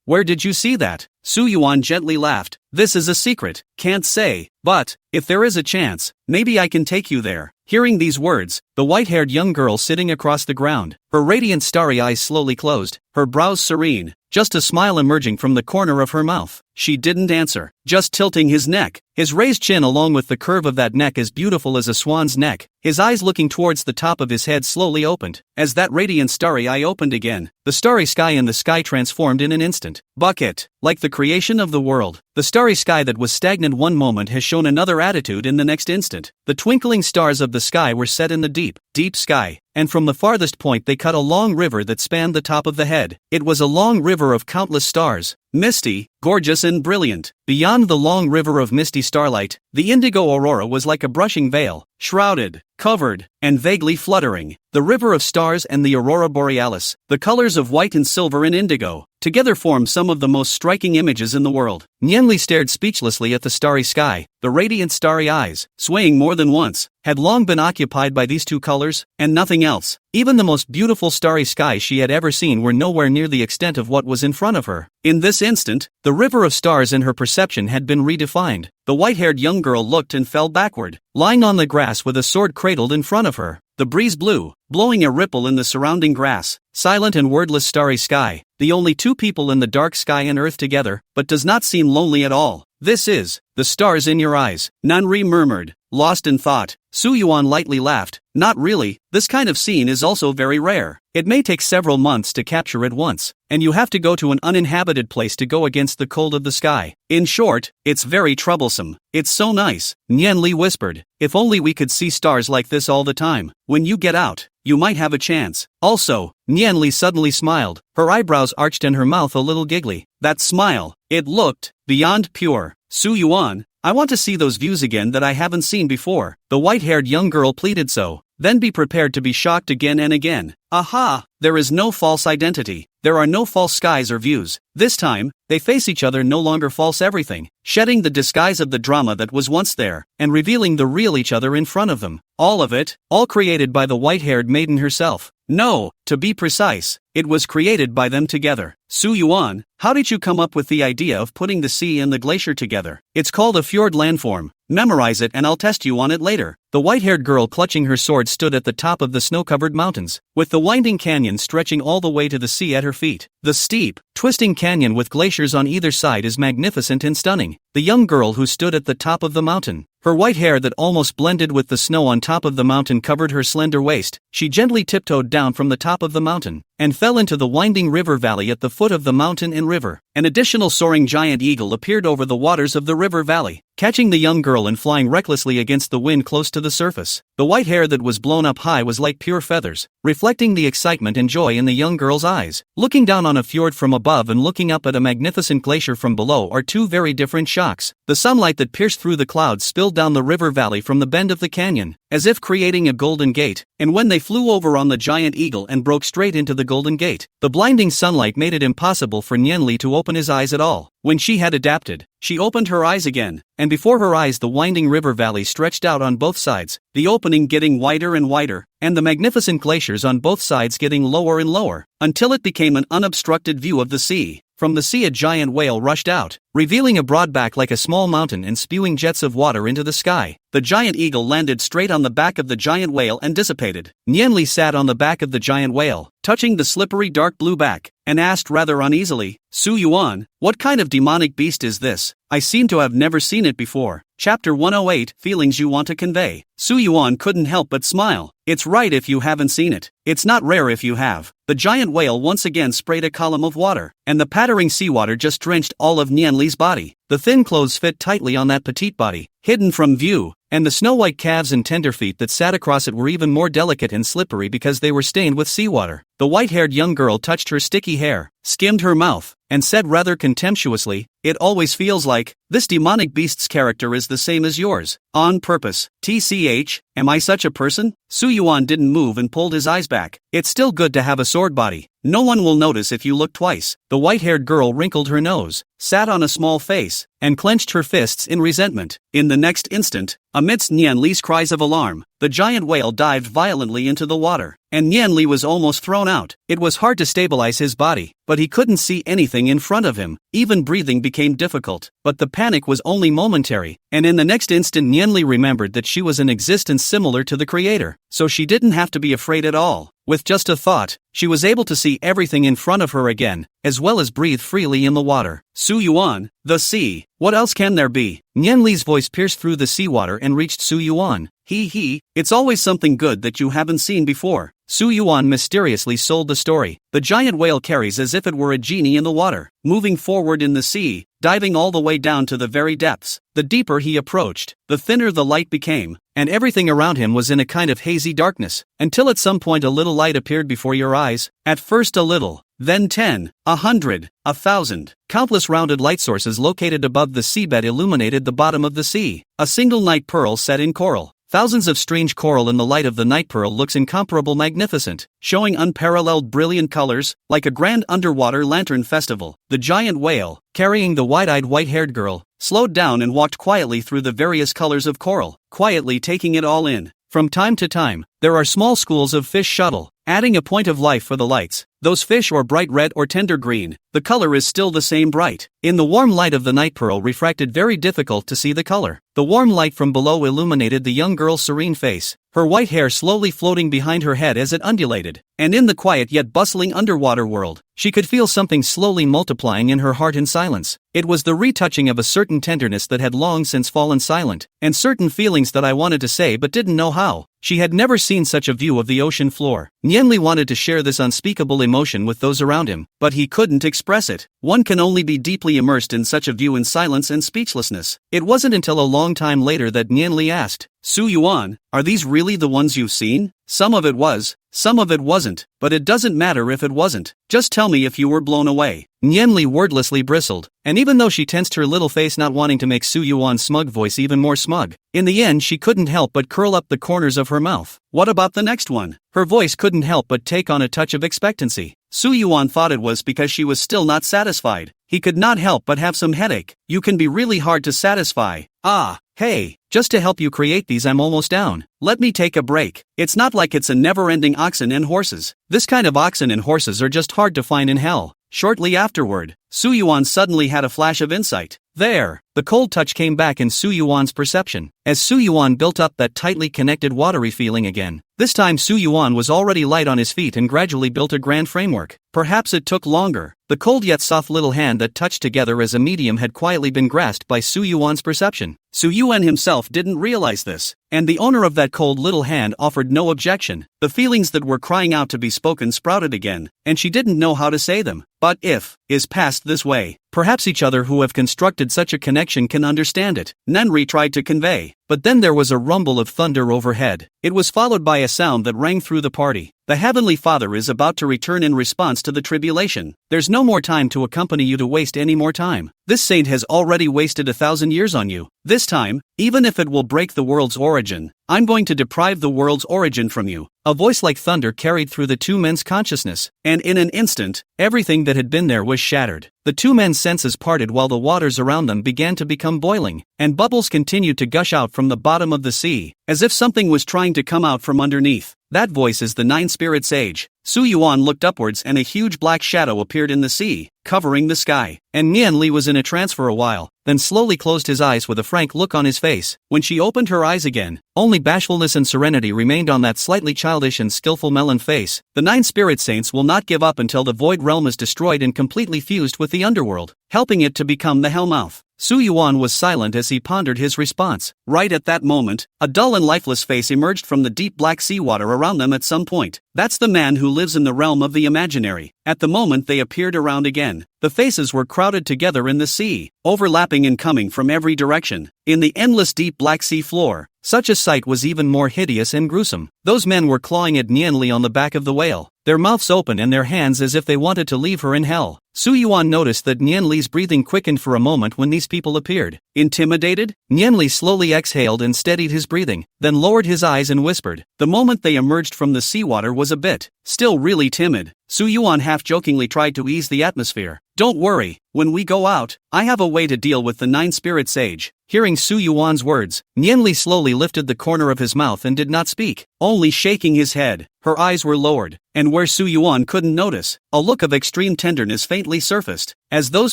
[SPEAKER 1] where did you see that?" Su Yuan gently laughed. "This is a secret, can't say, but, if there is a chance, maybe I can take you there." Hearing these words, the white-haired young girl sitting across the ground, her radiant starry eyes slowly closed, her brows serene, just a smile emerging from the corner of her mouth. She didn't answer, just tilting his neck, his raised chin along with the curve of that neck as beautiful as a swan's neck. His eyes looking towards the top of his head slowly opened. As that radiant starry eye opened again, the starry sky in the sky transformed in an instant. Bucket, like the creation of the world. The starry sky that was stagnant one moment has shown another attitude in the next instant. The twinkling stars of the sky were set in the deep, deep sky, and from the farthest point they cut a long river that spanned the top of the head. It was a long river of countless stars, misty, gorgeous and brilliant. Beyond the long river of misty starlight, the indigo aurora was like a brushing veil, shrouded, covered, and vaguely fluttering. The river of stars and the aurora borealis, the colors of white and silver and indigo, together form some of the most striking images in the world. Nianli stared speechlessly at the starry sky. The radiant starry eyes, swaying more than once, had long been occupied by these two colors, and nothing else. Even the most beautiful starry skies she had ever seen were nowhere near the extent of what was in front of her. In this instant, the river of stars in her perception had been redefined. The white-haired young girl looked and fell backward, lying on the grass with a sword cradled in front of her. The breeze blew, blowing a ripple in the surrounding grass. Silent and wordless starry sky, the only two people in the dark sky and earth together, but does not seem lonely at all. "This is the stars in your eyes," Nani murmured, lost in thought. Su Yuan lightly laughed. "Not really, this kind of scene is also very rare. It may take several months to capture it once, and you have to go to an uninhabited place to go against the cold of the sky. In short, it's very troublesome." "It's so nice," Nianli whispered. "If only we could see stars like this all the time. When you get out, you might have a chance." Also, Nianli suddenly smiled, her eyebrows arched and her mouth a little giggly. That smile, it looked beyond pure. "Su Yuan, I want to see those views again that I haven't seen before." The white-haired young girl pleaded so. "Then be prepared to be shocked again and again." "Aha, there is no false identity. there are no false skies or views. This time, they face each other, no longer false everything, shedding the disguise of the drama that was once there, and revealing the real each other in front of them. All of it, all created by the white-haired maiden herself. No, to be precise, it was created by them together. Su Yuan, how did you come up with the idea of putting the sea and the glacier together? It's called a fjord landform. Memorize it and I'll test you on it later. The white-haired girl clutching her sword stood at the top of the snow-covered mountains, with the winding canyon stretching all the way to the sea at her feet. The steep, twisting canyon with glaciers on either side is magnificent and stunning. The young girl who stood at the top of the mountain, her white hair that almost blended with the snow on top of the mountain covered her slender waist. She gently tiptoed down from the top of the mountain, and fell into the winding river valley at the foot of the mountain and river. An additional soaring giant eagle appeared over the waters of the river valley, catching the young girl and flying recklessly against the wind close to the surface. The white hair that was blown up high was like pure feathers, reflecting the excitement and joy in the young girl's eyes. Looking down on a fjord from above and looking up at a magnificent glacier from below are two very different shocks. The sunlight that pierced through the clouds spilled down the river valley from the bend of the canyon, as if creating a golden gate, and when they flew over on the giant eagle and broke straight into the golden gate, the blinding sunlight made it impossible for Nian to open his eyes at all. When she had adapted, she opened her eyes again, and before her eyes the winding river valley stretched out on both sides, the opening getting wider and wider, and the magnificent glaciers on both sides getting lower and lower, until it became an unobstructed view of the sea. From the sea a giant whale rushed out, revealing a broad back like a small mountain and spewing jets of water into the sky. The giant eagle landed straight on the back of the giant whale and dissipated. Nian sat on the back of the giant whale, touching the slippery dark blue back, and asked rather uneasily, Su Yuan, what kind of demonic beast is this? I seem to have never seen it before. Chapter 108, Feelings You Want to Convey. Su Yuan couldn't help but smile. It's right if you haven't seen it. It's not rare if you have. The giant whale once again sprayed a column of water, and the pattering seawater just drenched all of Nianli's body. The thin clothes fit tightly on that petite body, hidden from view, and the snow-white calves and tender feet that sat across it were even more delicate and slippery because they were stained with seawater. The white-haired young girl touched her sticky hair, skimmed her mouth, and said rather contemptuously, it always feels like, this demonic beast's character is the same as yours. On purpose. TCH, am I such a person? Su Yuan didn't move and pulled his eyes back. It's still good to have a sword body. No one will notice if you look twice. The white-haired girl wrinkled her nose, sat on a small face, and clenched her fists in resentment. In the next instant, amidst Nianli's cries of alarm, the giant whale dived violently into the water, and Nianli was almost thrown out. It was hard to stabilize his body, but he couldn't see anything in front of him. Even breathing became difficult, but the panic was only momentary, and in the next instant Nianli remembered that she was an existence similar to the creator, so she didn't have to be afraid at all. With just a thought, she was able to see everything in front of her again, as well as breathe freely in the water. Su Yuan, the sea. What else can there be? Nianli's voice pierced through the seawater and reached Su Yuan. It's always something good that you haven't seen before. Su Yuan mysteriously sold the story. The giant whale carries as if it were a genie in the water, moving forward in the sea, diving all the way down to the very depths. The deeper he approached, the thinner the light became, and everything around him was in a kind of hazy darkness, until at some point a little light appeared before your eyes. At first a little, then 10, 100, 1,000. Countless rounded light sources located above the seabed illuminated the bottom of the sea. A single night pearl set in coral. Thousands of strange coral in the light of the night pearl looks incomparable magnificent, showing unparalleled brilliant colors, like a grand underwater lantern festival. The giant whale, carrying the wide-eyed white-haired girl, slowed down and walked quietly through the various colors of coral, quietly taking it all in. From time to time, there are small schools of fish shuttle, adding a point of life for the lights. Those fish are bright red or tender green. The color is still the same bright. In the warm light of the night pearl refracted very difficult to see the color. The warm light from below illuminated the young girl's serene face, her white hair slowly floating behind her head as it undulated. And in the quiet yet bustling underwater world, she could feel something slowly multiplying in her heart in silence. It was the retouching of a certain tenderness that had long since fallen silent, and certain feelings that I wanted to say but didn't know how. She had never seen such a view of the ocean floor. Nianli wanted to share this unspeakable emotion with those around him, but he couldn't express it. One can only be deeply immersed in such a view in silence and speechlessness. It wasn't until a long time later that Nianli asked, Su Yuan, are these really the ones you've seen? Some of it was, some of it wasn't, but it doesn't matter if it wasn't. Just tell me if you were blown away. Nianli wordlessly bristled, and even though she tensed her little face not wanting to make Su Yuan's smug voice even more smug, in the end she couldn't help but curl up the corners of her mouth. What about the next one? Her voice couldn't help but take on a touch of expectancy. Su Yuan thought it was because she was still not satisfied. He could not help but have some headache. You can be really hard to satisfy. Ah, hey, just to help you create these I'm almost down. Let me take a break. It's not like it's a never-ending oxen and horses. This kind of oxen and horses are just hard to find in hell. Shortly afterward, Su Yuan suddenly had a flash of insight. There, the cold touch came back in Su Yuan's perception, as Su Yuan built up that tightly connected watery feeling again. This time Su Yuan was already light on his feet and gradually built a grand framework. Perhaps it took longer. The cold yet soft little hand that touched together as a medium had quietly been grasped by Su Yuan's perception. Su Yuan himself didn't realize this, and the owner of that cold little hand offered no objection. The feelings that were crying out to be spoken sprouted again, and she didn't know how to say them. But if is passed this way, perhaps each other who have constructed such a connection can understand it, Nani tried to convey. But then there was a rumble of thunder overhead. It was followed by a sound that rang through the party. The Heavenly Father is about to return in response to the tribulation. There's no more time to accompany you to waste any more time. This saint has already wasted 1,000 years on you. This time, even if it will break the world's origin, I'm going to deprive the world's origin from you. A voice like thunder carried through the two men's consciousness, and in an instant, everything that had been there was shattered. The two men's senses parted while the waters around them began to become boiling, and bubbles continued to gush out from the bottom of the sea, as if something was trying to come out from underneath. That voice is the Nine-Spirit Sage. Su Yuan looked upwards and a huge black shadow appeared in the sea, covering the sky, and Nianli was in a trance for a while, then slowly closed his eyes with a frank look on his face. When she opened her eyes again, only bashfulness and serenity remained on that slightly childish and skillful melon face. The 9 spirit saints will not give up until the void realm is destroyed and completely fused with the underworld, helping it to become the Hellmouth. Su Yuan was silent as he pondered his response. Right at that moment, a dull and lifeless face emerged from the deep black seawater around them at some point. That's the man who lives in the realm of the imaginary. At the moment they appeared around again, the faces were crowded together in the sea, overlapping and coming from every direction. In the endless deep black sea floor, such a sight was even more hideous and gruesome. Those men were clawing at Nianli on the back of the whale, their mouths open and their hands as if they wanted to leave her in hell. Su Yuan noticed that Nianli's breathing quickened for a moment when these people appeared. Intimidated? Nianli slowly exhaled and steadied his breathing, then lowered his eyes and whispered. The moment they emerged from the seawater was a bit, still really timid. Su Yuan half-jokingly tried to ease the atmosphere. Don't worry, when we go out, I have a way to deal with the 9 spirit sage. Hearing Su Yuan's words, Nianli slowly lifted the corner of his mouth and did not speak, only shaking his head. Her eyes were lowered, and where Su Yuan couldn't notice, a look of extreme tenderness faintly surfaced. As those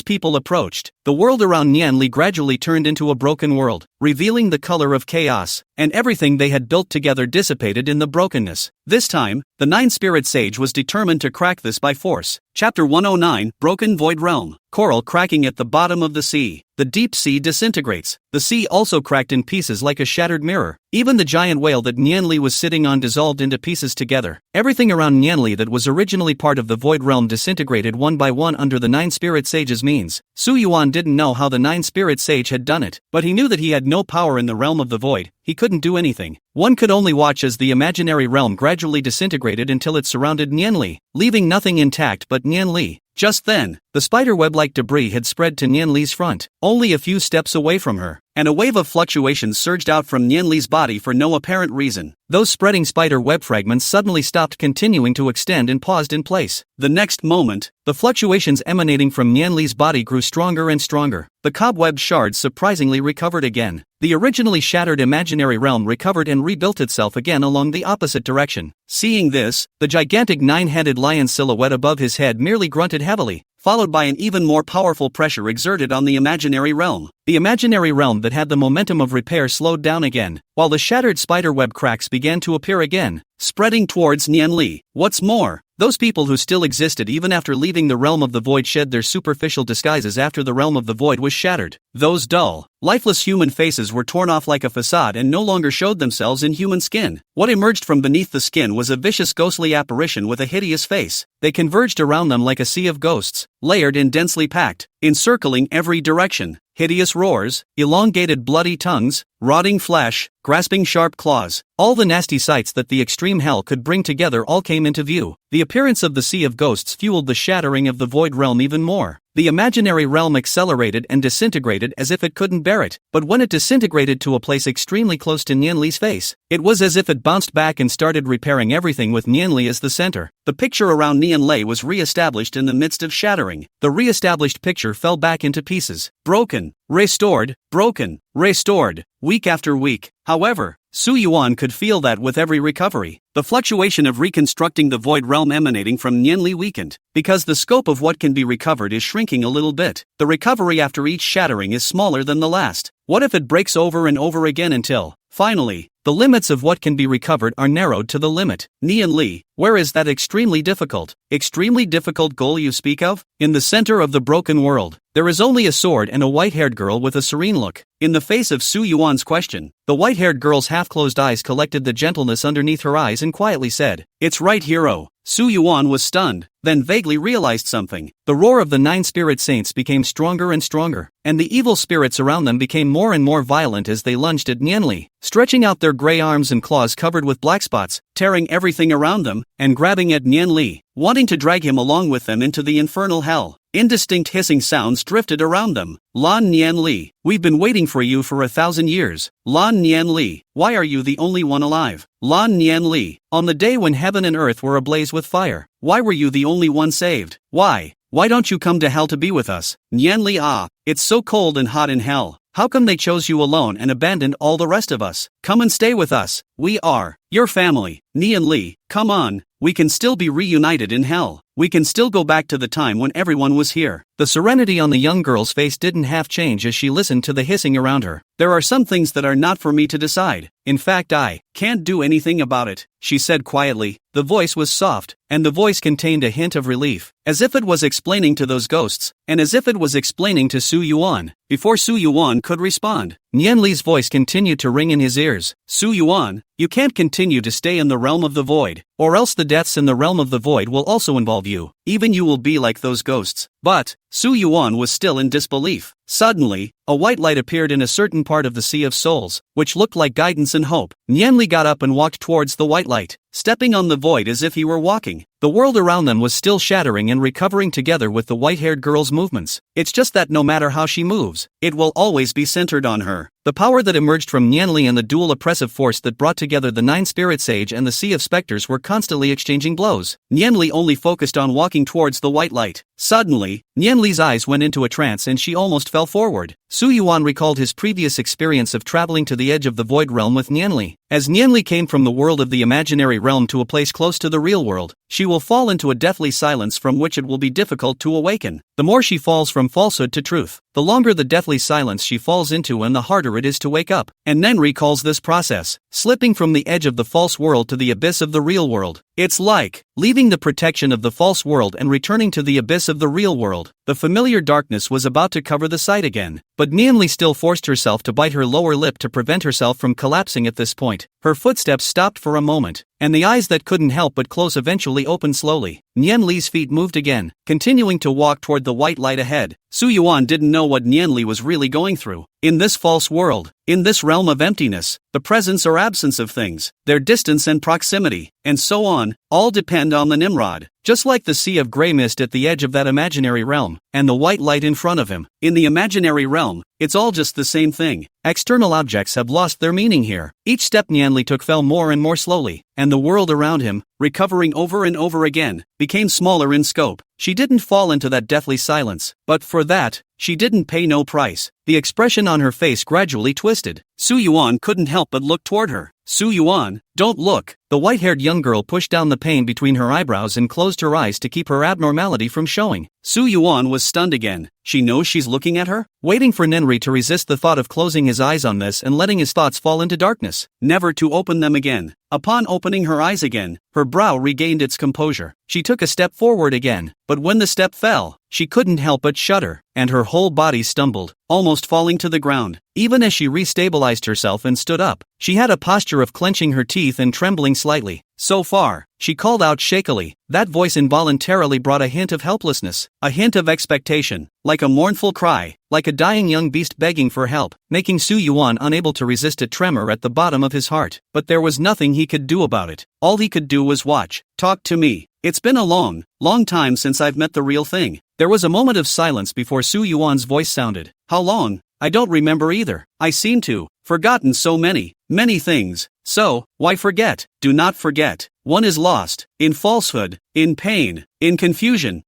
[SPEAKER 1] people approached, the world around Nianli gradually turned into a broken world, revealing the color of chaos, and everything they had built together dissipated in the brokenness. This time, the 9 spirit sage was determined to crack this by force. Chapter 109, Broken Void Realm. Coral cracking at the bottom of the sea. The deep sea disintegrates. The sea also cracked in pieces like a shattered mirror. Even the giant whale that Nianli was sitting on dissolved into pieces together. Everything around Nianli that was originally part of the void realm disintegrated one by one under the 9 spirit sage's means. Su Yuan didn't know how the 9 spirit sage had done it, but he knew that he had no power in the realm of the void. He couldn't do anything. One could only watch as the imaginary realm gradually disintegrated until it surrounded Nianli, leaving nothing intact but Nianli. Just then, the spiderweb-like debris had spread to Nianli's front, only a few steps away from her, and a wave of fluctuations surged out from Nianli's body for no apparent reason. Those spreading spider web fragments suddenly stopped continuing to extend and paused in place. The next moment, the fluctuations emanating from Nianli's body grew stronger and stronger. The cobweb shards surprisingly recovered again. The originally shattered imaginary realm recovered and rebuilt itself again along the opposite direction. Seeing this, the gigantic 9-headed lion silhouette above his head merely grunted heavily, followed by an even more powerful pressure exerted on the imaginary realm. The imaginary realm that had the momentum of repair slowed down again, while the shattered spiderweb cracks began to appear again, spreading towards Nianli. What's more, those people who still existed even after leaving the realm of the void shed their superficial disguises after the realm of the void was shattered. Those dull, lifeless human faces were torn off like a facade and no longer showed themselves in human skin. What emerged from beneath the skin was a vicious ghostly apparition with a hideous face. They converged around them like a sea of ghosts, layered and densely packed, encircling every direction. Hideous roars, elongated bloody tongues, rotting flesh, grasping sharp claws, all the nasty sights that the extreme hell could bring together all came into view. The appearance of the sea of ghosts fueled the shattering of the void realm even more. The imaginary realm accelerated and disintegrated as if it couldn't bear it, but when it disintegrated to a place extremely close to Nianli's face, it was as if it bounced back and started repairing everything with Nianli as the center. The picture around Nianli was re-established in the midst of shattering. The re-established picture fell back into pieces. Broken, restored, week after week. However, Su Yuan could feel that with every recovery, the fluctuation of reconstructing the void realm emanating from Nianli weakened, because the scope of what can be recovered is shrinking a little bit. The recovery after each shattering is smaller than the last. What if it breaks over and over again until, finally, the limits of what can be recovered are narrowed to the limit? Nianli, where is that extremely difficult goal you speak of? In the center of the broken world, there is only a sword and a white-haired girl with a serene look. In the face of Su Yuan's question, the white-haired girl's half-closed eyes collected the gentleness underneath her eyes and quietly said, "It's right, hero." Su Yuan was stunned, then vaguely realized something. The roar of the 9 spirit saints became stronger and stronger, and the evil spirits around them became more and more violent as they lunged at Nianli, stretching out their gray arms and claws covered with black spots, tearing everything around them, and grabbing at Nianli, wanting to drag him along with them into the infernal hell. Indistinct hissing sounds drifted around them. Lan Nianli, we've been waiting for you for 1,000 years. Lan Nianli, why are you the only one alive? Lan Nianli, on the day when heaven and earth were ablaze with fire, why were you the only one saved? Why don't you come to hell to be with us? Nianli, it's so cold and hot in hell. How come they chose you alone and abandoned all the rest of us? Come and stay with us. We are your family. Nianli, come on. We can still be reunited in hell. We can still go back to the time when everyone was here. The serenity on the young girl's face didn't half change as she listened to the hissing around her. There are some things that are not for me to decide. In fact, I can't do anything about it, she said quietly. The voice was soft, and the voice contained a hint of relief, as if it was explaining to those ghosts, and as if it was explaining to Su Yuan. Before Su Yuan could respond, Nianli's voice continued to ring in his ears. Su Yuan, you can't continue to stay in the realm of the void, or else the deaths in the realm of the void will also involve you. Even you will be like those ghosts. But Su Yuan was still in disbelief. Suddenly, a white light appeared in a certain part of the Sea of Souls, which looked like guidance and hope. Nianli got up and walked towards the white light, stepping on the void as if he were walking. The world around them was still shattering and recovering together with the white-haired girl's movements. It's just that no matter how she moves, it will always be centered on her. The power that emerged from Nianli and the dual oppressive force that brought together the 9 spirit sage and the Sea of Specters were constantly exchanging blows. Nianli only focused on walking towards the white light. Suddenly, Nianli's eyes went into a trance and she almost fell forward. Su Yuan recalled his previous experience of traveling to the edge of the void realm with Nianli. As Nianli came from the world of the imaginary realm to a place close to the real world, she will fall into a deathly silence from which it will be difficult to awaken. The more she falls from falsehood to truth, the longer the deathly silence she falls into and the harder it is to wake up. And Nen recalls this process, slipping from the edge of the false world to the abyss of the real world. It's like leaving the protection of the false world and returning to the abyss of the real world. The familiar darkness was about to cover the sight again, but Nianli still forced herself to bite her lower lip to prevent herself from collapsing at this point. Her footsteps stopped for a moment, and the eyes that couldn't help but close eventually opened slowly. Nianli's feet moved again, continuing to walk toward the white light ahead. Su Yuan didn't know what Nianli was really going through. In this false world, in this realm of emptiness, the presence or absence of things, their distance and proximity, and so on, all depend on the Nimrod. Just like the sea of gray mist at the edge of that imaginary realm, and the white light in front of him. In the imaginary realm, it's all just the same thing. External objects have lost their meaning here. Each step Nianli took fell more and more slowly, and the world around him, recovering over and over again, became smaller in scope. She didn't fall into that deathly silence, but for that, she didn't pay no price. The expression on her face gradually twisted. Su Yuan couldn't help but look toward her. Su Yuan, Don't look. The white-haired young girl pushed down the pain between her eyebrows and closed her eyes to keep her abnormality from showing. Su Yuan was stunned again. She knows she's looking at her? Waiting for Nani to resist the thought of closing his eyes on this and letting his thoughts fall into darkness, never to open them again. Upon opening her eyes again, her brow regained its composure. She took a step forward again, but when the step fell, she couldn't help but shudder, and her whole body stumbled, almost falling to the ground. Even as she restabilized herself and stood up, she had a posture of clenching her teeth and trembling slightly. So far, she called out shakily. That voice involuntarily brought a hint of helplessness, a hint of expectation, like a mournful cry, like a dying young beast begging for help, making Su Yuan unable to resist a tremor at the bottom of his heart. But there was nothing he could do about it. All he could do was watch. Talk to me. It's been a long, long time since I've met the real thing. There was a moment of silence before Su Yuan's voice sounded. How long? I don't remember either. I seem to forgotten so many things. So, why forget? Do not forget. One is lost, in falsehood, in pain, in confusion,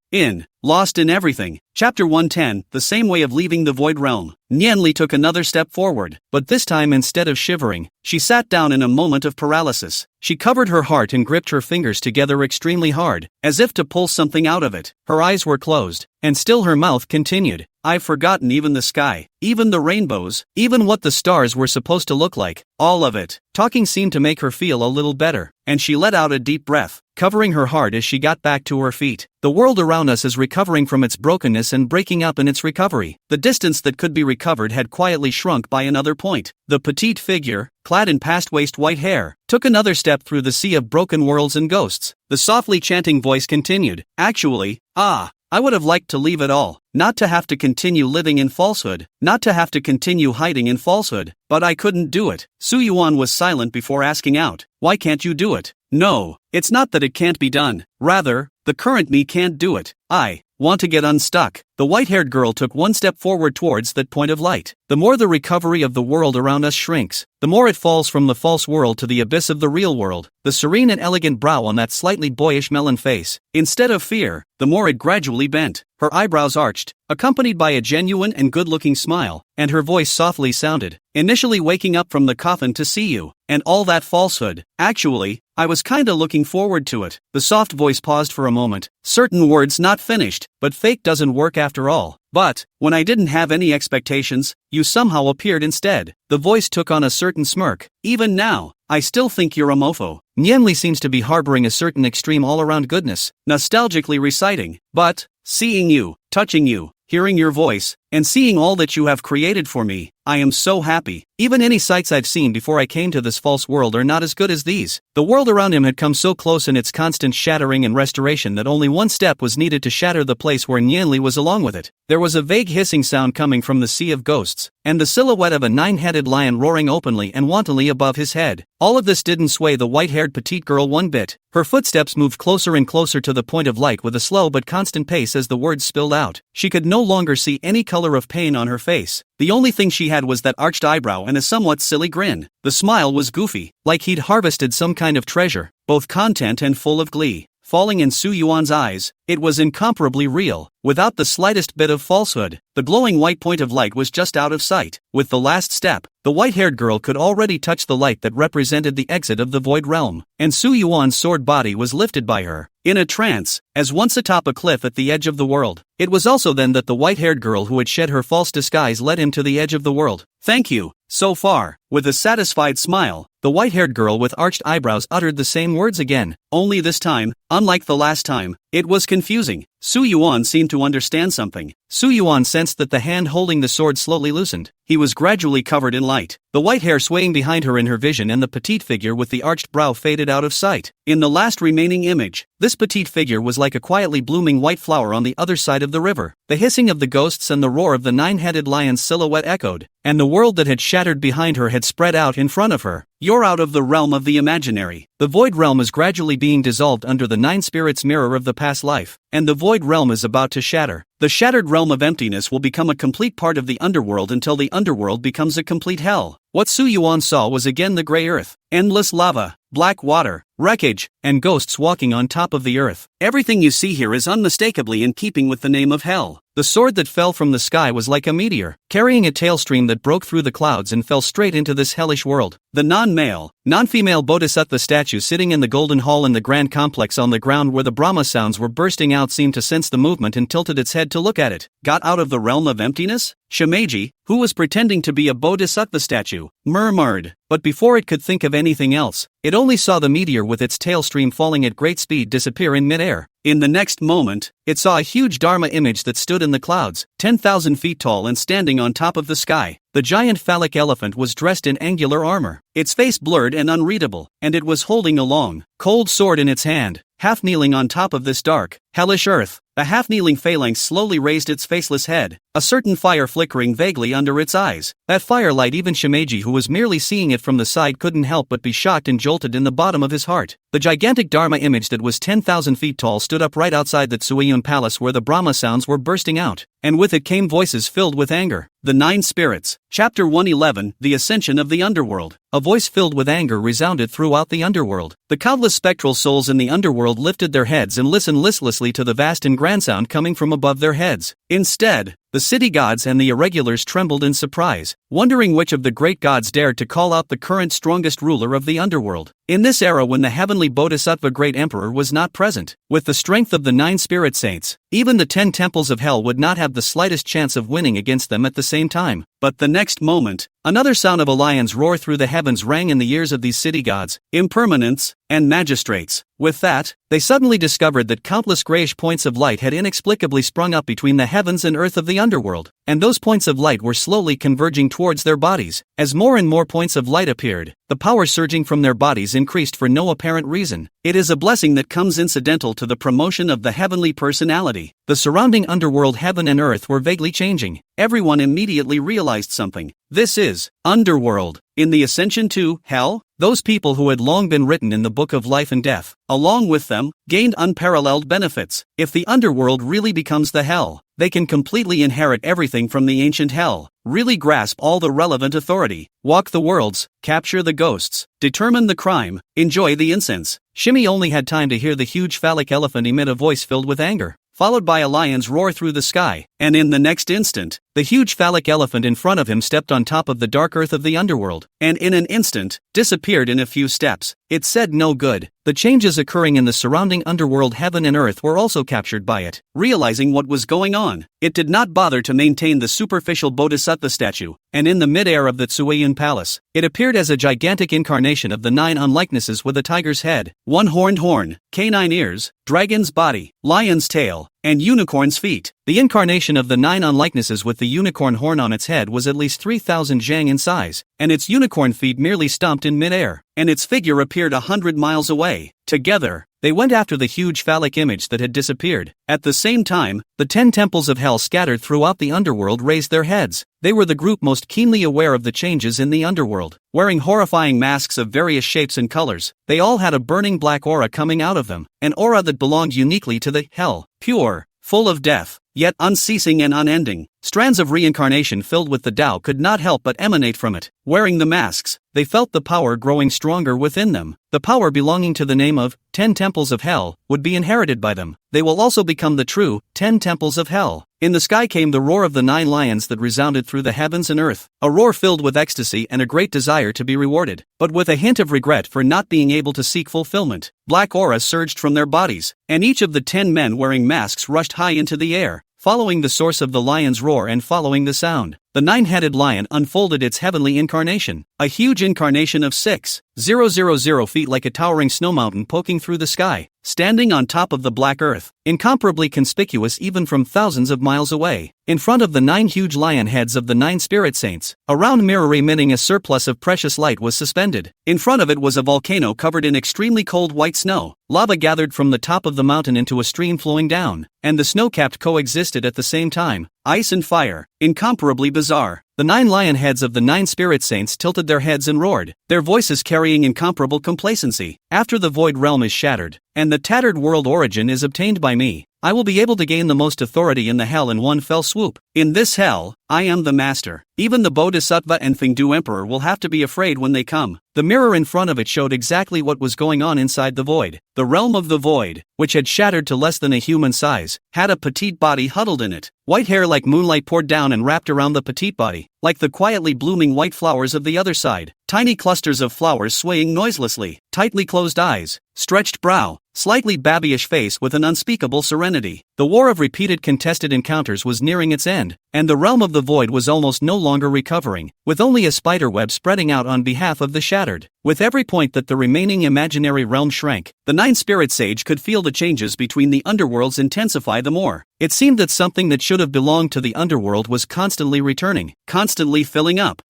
[SPEAKER 1] lost in everything. Chapter 110, The Same Way of Leaving the Void Realm. Nani took another step forward, but this time instead of shivering, she sat down in a moment of paralysis. She covered her heart and gripped her fingers together extremely hard, as if to pull something out of it. Her eyes were closed, and still her mouth continued. I've forgotten even the sky, even the rainbows, even what the stars were supposed to look like, all of it. Talking seemed to make her feel a little better, and she let out a deep breath, covering her heart as she got back to her feet. The world around us is recovering from its brokenness and breaking up in its recovery. The distance that could be recovered had quietly shrunk by another point. The petite figure, clad in past-waist white hair, took another step through the sea of broken worlds and ghosts. The softly chanting voice continued. Actually, I would have liked to leave it all, not to have to continue living in falsehood, not to have to continue hiding in falsehood, but I couldn't do it. Su Yuan was silent before asking out, why can't you do it? No, it's not that it can't be done, rather, the current me can't do it. I want to get unstuck. The white-haired girl took one step forward towards that point of light. The more the recovery of the world around us shrinks, the more it falls from the false world to the abyss of the real world. The serene and elegant brow on that slightly boyish melon face, instead of fear, the more it gradually bent. Her eyebrows arched, accompanied by a genuine and good-looking smile, and her voice softly sounded. Initially waking up from the coffin to see you, and all that falsehood. Actually, I was kinda looking forward to it. The soft voice paused for a moment, certain words not finished, but fake doesn't work after all. But, when I didn't have any expectations, you somehow appeared instead. The voice took on a certain smirk. Even now, I still think you're a mofo. Nani seems to be harboring a certain extreme all-around goodness, nostalgically reciting. But, seeing you, touching you, hearing your voice, and seeing all that you have created for me, I am so happy. Even any sights I've seen before I came to this false world are not as good as these. The world around him had come so close in its constant shattering and restoration that only one step was needed to shatter the place where Nani was along with it. There was a vague hissing sound coming from the sea of ghosts, and the silhouette of a nine-headed lion roaring openly and wantonly above his head. All of this didn't sway the white-haired petite girl one bit. Her footsteps moved closer and closer to the point of light with a slow but constant pace as the words spilled out. She could no longer see any color of pain on her face. The only thing she had was that arched eyebrow and a somewhat silly grin. The smile was goofy, like he'd harvested some kind of treasure, both content and full of glee. Falling in Su Yuan's eyes, it was incomparably real, without the slightest bit of falsehood. The glowing white point of light was just out of sight. With the last step, the white-haired girl could already touch the light that represented the exit of the void realm, and Su Yuan's sword body was lifted by her, in a trance, as once atop a cliff at the edge of the world. It was also then that the white-haired girl who had shed her false disguise led him to the edge of the world. Thank you, so far. With a satisfied smile, the white-haired girl with arched eyebrows uttered the same words again, only this time, unlike the last time, it was confusing. Su Yuan seemed to understand something. Su Yuan sensed that the hand holding the sword slowly loosened. He was gradually covered in light, the white hair swaying behind her in her vision, and the petite figure with the arched brow faded out of sight. In the last remaining image, this petite figure was like a quietly blooming white flower on the other side of the river. The hissing of the ghosts and the roar of the nine-headed lion's silhouette echoed, and the world that had shattered behind her had spread out in front of her. You're out of the realm of the imaginary. The void realm is gradually being dissolved under the nine spirits' mirror of the past life, and the void realm is about to shatter. The shattered realm of emptiness will become a complete part of the underworld until the underworld becomes a complete hell. What Su Yuan saw was again the gray earth, endless lava, black water, wreckage, and ghosts walking on top of the earth. Everything you see here is unmistakably in keeping with the name of hell. The sword that fell from the sky was like a meteor, carrying a tailstream that broke through the clouds and fell straight into this hellish world. The non-male, non-female bodhisattva statue sitting in the golden hall in the grand complex on the ground where the Brahma sounds were bursting out seemed to sense the movement and tilted its head to look at it. Got out of the realm of emptiness? Shimeji, who was pretending to be a bodhisattva statue, murmured. But before it could think of anything else, it only saw the meteor with its tailstream falling at great speed disappear in midair. In the next moment, it saw a huge Dharma image that stood in the clouds, 10,000 feet tall and standing on top of the sky. The giant phallic elephant was dressed in angular armor, its face blurred and unreadable, and it was holding a long, cold sword in its hand, half kneeling on top of this dark, hellish earth. A half-kneeling phalanx slowly raised its faceless head, a certain fire flickering vaguely under its eyes. That firelight even Shimeji, who was merely seeing it from the side, couldn't help but be shocked and jolted in the bottom of his heart. The gigantic Dharma image that was 10,000 feet tall stood up right outside the Yuan palace where the Brahma sounds were bursting out, and with it came voices filled with anger. The Nine Spirits. Chapter 111, The Ascension of the Underworld. A voice filled with anger resounded throughout the underworld. The countless spectral souls in the underworld lifted their heads and listened listlessly to the vast and grand sound coming from above their heads. Instead, the city gods and the irregulars trembled in surprise, wondering which of the great gods dared to call out the current strongest ruler of the underworld. In this era when the heavenly Bodhisattva Great Emperor was not present, with the strength of the 9 spirit saints, even the 10 temples of hell would not have the slightest chance of winning against them at the same time. But the next moment, another sound of a lion's roar through the heavens rang in the ears of these city gods, impermanents, and magistrates. With that, they suddenly discovered that countless grayish points of light had inexplicably sprung up between the heavens and earth of the underworld, and those points of light were slowly converging towards their bodies. As more and more points of light appeared, the power surging from their bodies increased for no apparent reason. It is a blessing that comes incidental to the promotion of the heavenly personality. The surrounding underworld, heaven and earth, were vaguely changing. Everyone immediately realized something. This is underworld. In the ascension to hell, those people who had long been written in the book of life and death, along with them, gained unparalleled benefits. If the underworld really becomes the hell, they can completely inherit everything from the ancient hell, really grasp all the relevant authority, walk the worlds, capture the ghosts, determine the crime, enjoy the incense. Shimmy only had time to hear the huge phallic elephant emit a voice filled with anger, followed by a lion's roar through the sky, and in the next instant, the huge phallic elephant in front of him stepped on top of the dark earth of the underworld, and in an instant, disappeared in a few steps. It said no good. The changes occurring in the surrounding underworld, heaven and earth, were also captured by it. Realizing what was going on, it did not bother to maintain the superficial bodhisattva statue, and in the mid-air of the Tsueyun palace, it appeared as a gigantic incarnation of the 9 unlikenesses with a tiger's head, 1 horned horn, canine ears, dragon's body, lion's tail, and unicorn's feet. The incarnation of the 9 unlikenesses with the unicorn horn on its head was at least 3,000 Zhang in size, and its unicorn feet merely stomped in mid-air, and its figure appeared 100 miles away. Together, they went after the huge phallic image that had disappeared. At the same time, the 10 temples of hell scattered throughout the underworld raised their heads. They were the group most keenly aware of the changes in the underworld. Wearing horrifying masks of various shapes and colors, they all had a burning black aura coming out of them, an aura that belonged uniquely to the hell, pure, full of death, yet unceasing and unending. Strands of reincarnation filled with the Tao could not help but emanate from it. Wearing the masks, they felt the power growing stronger within them. The power belonging to the name of 10 temples of hell would be inherited by them. They will also become the true 10 temples of hell. In the sky came the roar of the 9 lions that resounded through the heavens and earth, a roar filled with ecstasy and a great desire to be rewarded, but with a hint of regret for not being able to seek fulfillment. Black auras surged from their bodies, and each of the 10 men wearing masks rushed high into the air, following the source of the lion's roar and following the sound. The 9-headed lion unfolded its heavenly incarnation, a huge incarnation of 6,000 feet, like a towering snow mountain poking through the sky, standing on top of the black earth, incomparably conspicuous even from thousands of miles away. In front of the 9 huge lion heads of the 9 spirit saints, a round mirror emitting a surplus of precious light was suspended. In front of it was a volcano covered in extremely cold white snow. Lava gathered from the top of the mountain into a stream flowing down, and the snow-capped coexisted at the same time, ice and fire. incomparably bizarre. The 9 lion heads of the 9 spirit saints tilted their heads and roared, their voices carrying incomparable complacency. After the void realm is shattered, and the tattered world origin is obtained by me, I will be able to gain the most authority in the hell in one fell swoop. In this hell, I am the master. Even the Bodhisattva and Fengdu Emperor will have to be afraid when they come. The mirror in front of it showed exactly what was going on inside the void. The realm of the void, which had shattered to less than a human size, had a petite body huddled in it. White hair like moonlight poured down and wrapped around the petite body, like the quietly blooming white flowers of the other side. Tiny clusters of flowers swaying noiselessly, tightly closed eyes, stretched brow, slightly babyish face with an unspeakable serenity. The war of repeated contested encounters was nearing its end, and the realm of the void was almost no longer recovering, with only a spiderweb spreading out on behalf of the shattered. With every point that the remaining imaginary realm shrank, the 9 spirit sage could feel the changes between the underworlds intensify the more. It seemed that something that should have belonged to the underworld was constantly returning, constantly filling up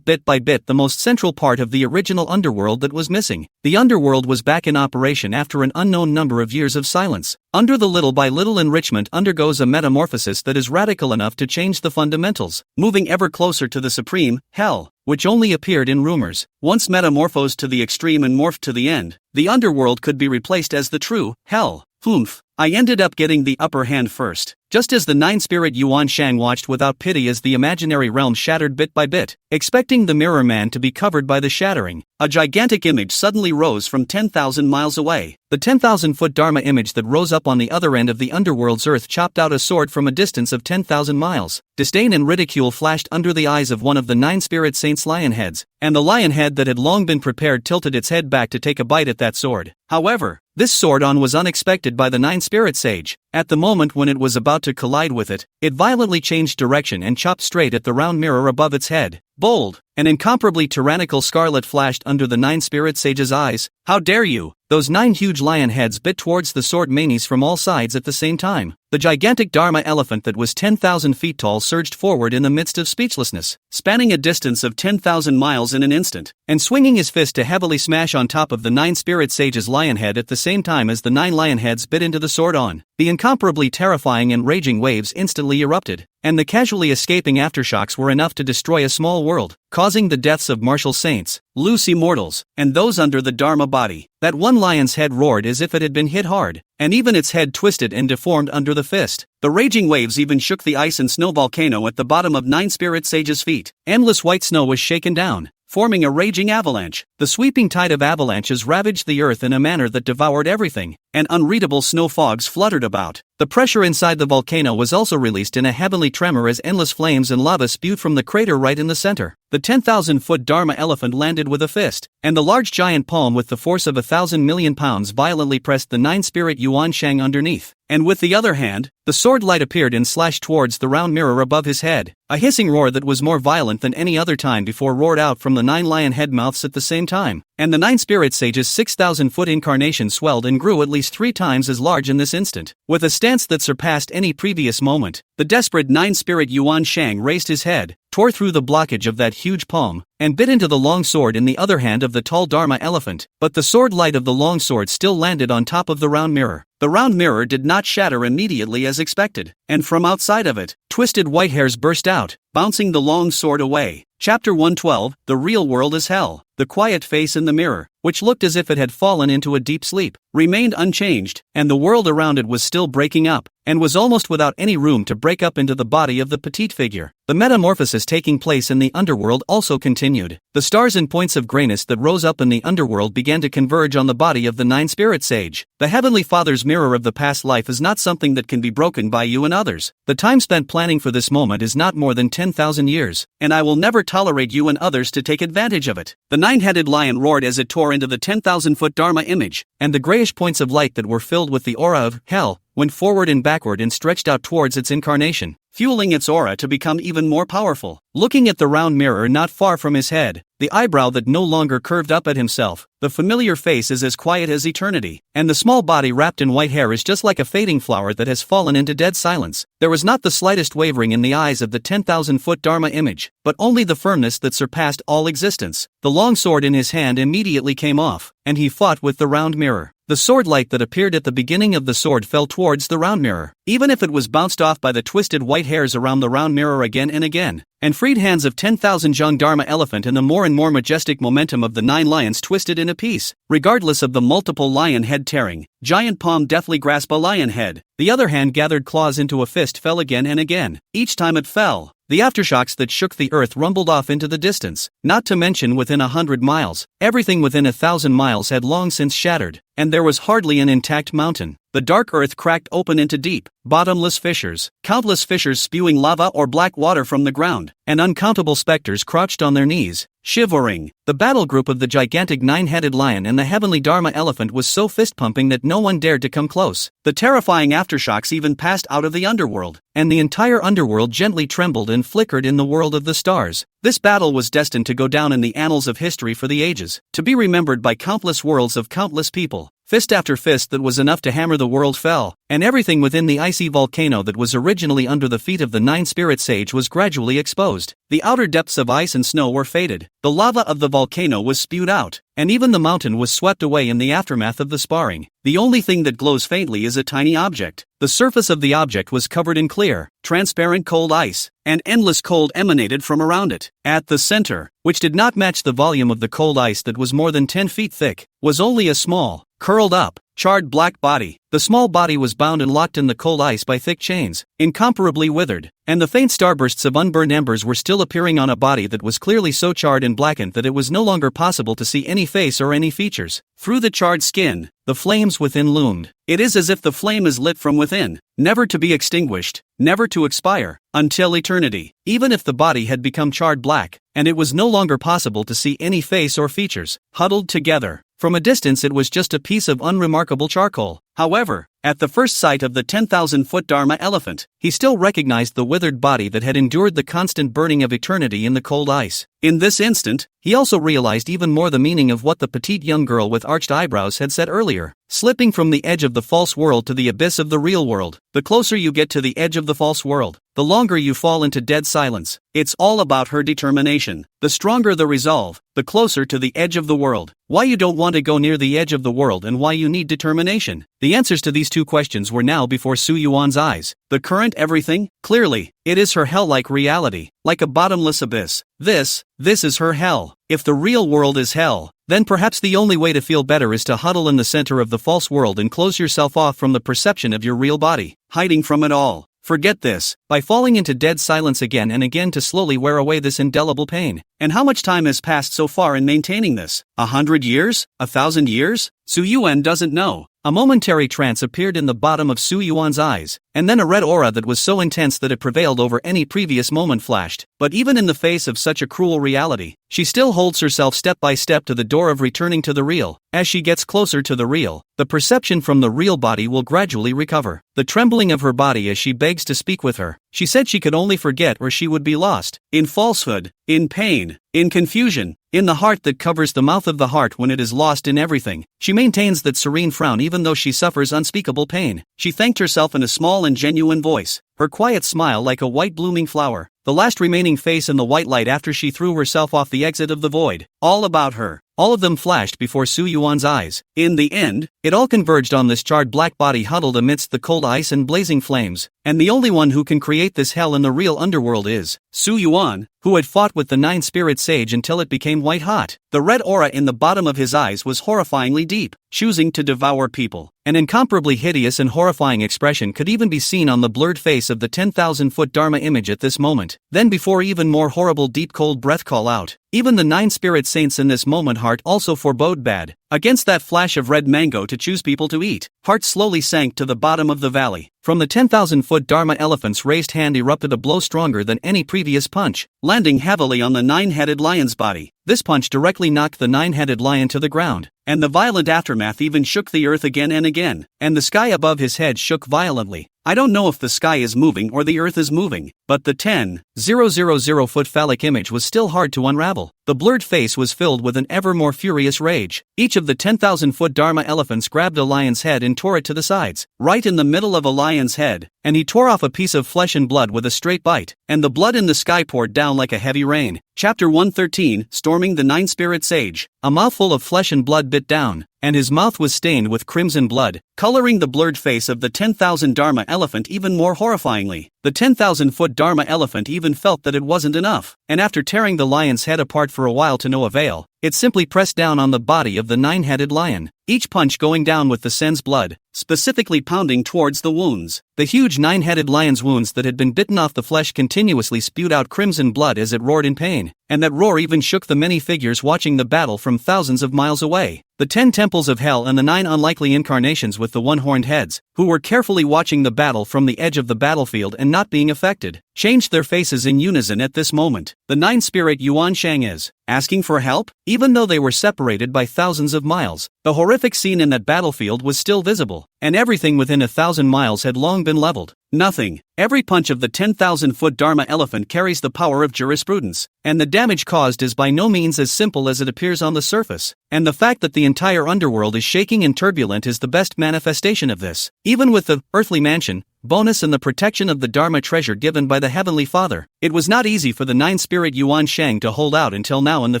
[SPEAKER 1] bit by bit the most central part of the original underworld that was missing. The underworld was back in operation after an unknown number of years of silence. Under the little by little enrichment undergoes a metamorphosis that is radical enough to change the fundamentals, moving ever closer to the supreme, hell, which only appeared in rumors. Once metamorphosed to the extreme and morphed to the end, the underworld could be replaced as the true, hell. Humph. I ended up getting the upper hand first. Just as the 9-spirit Yuan Shang watched without pity as the imaginary realm shattered bit by bit, expecting the mirror man to be covered by the shattering, a gigantic image suddenly rose from 10,000 miles away. The 10,000-foot Dharma image that rose up on the other end of the underworld's earth chopped out a sword from a distance of 10,000 miles. Disdain and ridicule flashed under the eyes of one of the 9 spirit saints' lion heads, and the lion head that had long been prepared tilted its head back to take a bite at that sword. However, this sword-on was unexpected by the 9 spirit sage. At the moment when it was about to collide with it, it violently changed direction and chopped straight at the round mirror above its head. Bold, an incomparably tyrannical scarlet flashed under the 9 spirit sage's eyes. How dare you! Those 9 huge lion heads bit towards the sword manes from all sides at the same time. The gigantic Dharma elephant that was 10,000 feet tall surged forward in the midst of speechlessness, spanning a distance of 10,000 miles in an instant, and swinging his fist to heavily smash on top of the 9 spirit sage's lion head at the same time as the 9 lion heads bit into the sword-on. The incomparably terrifying and raging waves instantly erupted, and the casually escaping aftershocks were enough to destroy a small world, causing the deaths of martial saints, loose immortals, and those under the Dharma body. That one lion's head roared as if it had been hit hard, and even its head twisted and deformed under the fist. The raging waves even shook the ice and snow volcano at the bottom of 9 spirit sages' feet. Endless white snow was shaken down, forming a raging avalanche. The sweeping tide of avalanches ravaged the earth in a manner that devoured everything, and unreadable snow fogs fluttered about. The pressure inside the volcano was also released in a heavenly tremor as endless flames and lava spewed from the crater right in the center. The 10,000-foot Dharma elephant landed with a fist, and the large giant palm with the force of 1,000 million pounds violently pressed the 9-spirit Yuan Shang underneath. And with the other hand, the sword light appeared and slashed towards the round mirror above his head. A hissing roar that was more violent than any other time before roared out from the 9 lion head mouths at the same time, and the 9 spirit sages' 6,000-foot incarnation swelled and grew at least 3 times as large in this instant. With a stance that surpassed any previous moment, the desperate 9-spirit Yuan Shang raised his head, tore through the blockage of that huge palm, and bit into the long sword in the other hand of the tall Dharma elephant, but the sword light of the long sword still landed on top of the round mirror. The round mirror did not shatter immediately as expected, and from outside of it, twisted white hairs burst out, bouncing the long sword away. Chapter 112, The Real World is Hell. The quiet face in the mirror, which looked as if it had fallen into a deep sleep, remained unchanged, and the world around it was still breaking up, and was almost without any room to break up into the body of the petite figure. The metamorphosis taking place in the underworld also continued. The stars and points of grayness that rose up in the underworld began to converge on the body of the 9-spirit sage. The Heavenly Father's mirror of the past life is not something that can be broken by you and others. The time spent planning for this moment is not more than 10,000 years, and I will never tolerate you and others to take advantage of it. The 9-headed lion roared as it tore into the 10,000-foot Dharma image, and the grayish points of light that were filled with the aura of hell went forward and backward and stretched out towards its incarnation, fueling its aura to become even more powerful. Looking at the round mirror not far from his head, the eyebrow that no longer curved up at himself, The familiar face is as quiet as eternity, and the small body wrapped in white hair is just like a fading flower that has fallen into dead silence. There was not the slightest wavering in the eyes of the 10,000-foot Dharma image, but only the firmness that surpassed all existence. The long sword in his hand immediately came off, and he fought with the round mirror. The sword light that appeared at the beginning of the sword fell towards the round mirror, even if it was bounced off by the twisted white hairs around the round mirror again and again. And freed hands of 10,000 Zhang Dharma elephant and the more and more majestic momentum of the 9 lions twisted in a piece. Regardless of the multiple lion head tearing, giant palm deftly grasped a lion head. The other hand gathered claws into a fist fell again and again. Each time it fell, the aftershocks that shook the earth rumbled off into the distance, not to mention within 100 miles. Everything within 1,000 miles had long since shattered, and there was hardly an intact mountain. The dark earth cracked open into deep, bottomless fissures, countless fissures spewing lava or black water from the ground, and uncountable specters crouched on their knees, shivering. The battle group of the gigantic 9-headed lion and the heavenly Dharma elephant was so fist-pumping that no one dared to come close. The terrifying aftershocks even passed out of the underworld, and the entire underworld gently trembled and flickered in the world of the stars. This battle was destined to go down in the annals of history for the ages, to be remembered by countless worlds of countless people. Fist after fist that was enough to hammer the world fell, and everything within the icy volcano that was originally under the feet of the 9-spirit sage was gradually exposed. The outer depths of ice and snow were faded, the lava of the volcano was spewed out, and even the mountain was swept away in the aftermath of the sparring. The only thing that glows faintly is a tiny object. The surface of the object was covered in clear, transparent cold ice, and endless cold emanated from around it. At the center, which did not match the volume of the cold ice that was more than 10 feet thick, was only a small, curled up, charred black body. The small body was bound and locked in the cold ice by thick chains, incomparably withered, and the faint starbursts of unburned embers were still appearing on a body that was clearly so charred and blackened that it was no longer possible to see any face or any features. Through the charred skin, the flames within loomed. It is as if the flame is lit from within, never to be extinguished, never to expire, until eternity. Even if the body had become charred black, and it was no longer possible to see any face or features, huddled together. From a distance it was just a piece of unremarkable charcoal. However, at the first sight of the 10,000-foot Dharma elephant, he still recognized the withered body that had endured the constant burning of eternity in the cold ice. In this instant, he also realized even more the meaning of what the petite young girl with arched eyebrows had said earlier. Slipping from the edge of the false world to the abyss of the real world. The closer you get to the edge of the false world, the longer you fall into dead silence. It's all about her determination. The stronger the resolve, the closer to the edge of the world. Why you don't want to go near the edge of the world and why you need determination. The answers to these two questions were now before Su Yuan's eyes. The current everything? Clearly, it is her hell-like reality, like a bottomless abyss. This is her hell. If the real world is hell, then perhaps the only way to feel better is to huddle in the center of the false world and close yourself off from the perception of your real body, hiding from it all. Forget this, by falling into dead silence again and again to slowly wear away this indelible pain. And how much time has passed so far in maintaining this? 100 years? 1,000 years? Su Yuan doesn't know. A momentary trance appeared in the bottom of Su Yuan's eyes, and then a red aura that was so intense that it prevailed over any previous moment flashed. But even in the face of such a cruel reality, she still holds herself step by step to the door of returning to the real. As she gets closer to the real, the perception from the real body will gradually recover. The trembling of her body as she begs to speak with her. She said she could only forget or she would be lost. In falsehood, in pain, in confusion, in the heart that covers the mouth of the heart when it is lost in everything. She maintains that serene frown even though she suffers unspeakable pain. She thanked herself in a small and genuine voice, her quiet smile like a white blooming flower, the last remaining face in the white light after she threw herself off the exit of the void. All about her. All of them flashed before Su Yuan's eyes. In the end, it all converged on this charred black body huddled amidst the cold ice and blazing flames. And the only one who can create this hell in the real underworld is Su Yuan, who had fought with the 9-spirit sage until it became white hot. The red aura in the bottom of his eyes was horrifyingly deep, choosing to devour people. An incomparably hideous and horrifying expression could even be seen on the blurred face of the 10,000-foot Dharma image at this moment. Then before even more horrible deep cold breath call out, even the 9-spirit saints in this moment heart also forebode bad. Against that flash of red mango to choose people to eat, heart slowly sank to the bottom of the valley. From the 10,000-foot Dharma elephant's raised hand erupted a blow stronger than any previous punch, landing heavily on the 9-headed lion's body. This punch directly knocked the 9-headed lion to the ground, and the violent aftermath even shook the earth again and again, and the sky above his head shook violently. I don't know if the sky is moving or the earth is moving, but the 10,000-foot phallic image was still hard to unravel. the blurred face was filled with an ever more furious rage. Each of the 10,000-foot Dharma elephants grabbed a lion's head and tore it to the sides, right in the middle of a lion's head, and he tore off a piece of flesh and blood with a straight bite, and the blood in the sky poured down like a heavy rain. Chapter 113, Storming the Nine-Spirit Sage. A mouthful of flesh and blood bit down, and his mouth was stained with crimson blood, coloring the blurred face of the 10,000 Dharma elephant even more horrifyingly. The 10,000-foot Dharma elephant even felt that it wasn't enough, and after tearing the lion's head apart for a while to no avail, it simply pressed down on the body of the nine-headed lion, each punch going down with the sen's blood, specifically pounding towards the wounds. The huge nine-headed lion's wounds that had been bitten off the flesh continuously spewed out crimson blood as it roared in pain, and that roar even shook the many figures watching the battle from thousands of miles away. The 10 temples of hell and the 9 unlikely incarnations with the one-horned heads, who were carefully watching the battle from the edge of the battlefield and not being affected, changed their faces in unison at this moment. The nine-spirit Yuan Shang is asking for help? Even though they were separated by thousands of miles, the horrific scene in that battlefield was still visible, and everything within 1,000 miles had long been leveled. Nothing. Every punch of the 10,000-foot Dharma elephant carries the power of jurisprudence, and the damage caused is by no means as simple as it appears on the surface, and the fact that the entire underworld is shaking and turbulent is the best manifestation of this. Even with the earthly mansion, bonus and the protection of the Dharma treasure given by the Heavenly Father, it was not easy for the nine-spirit Yuan Shang to hold out until now in the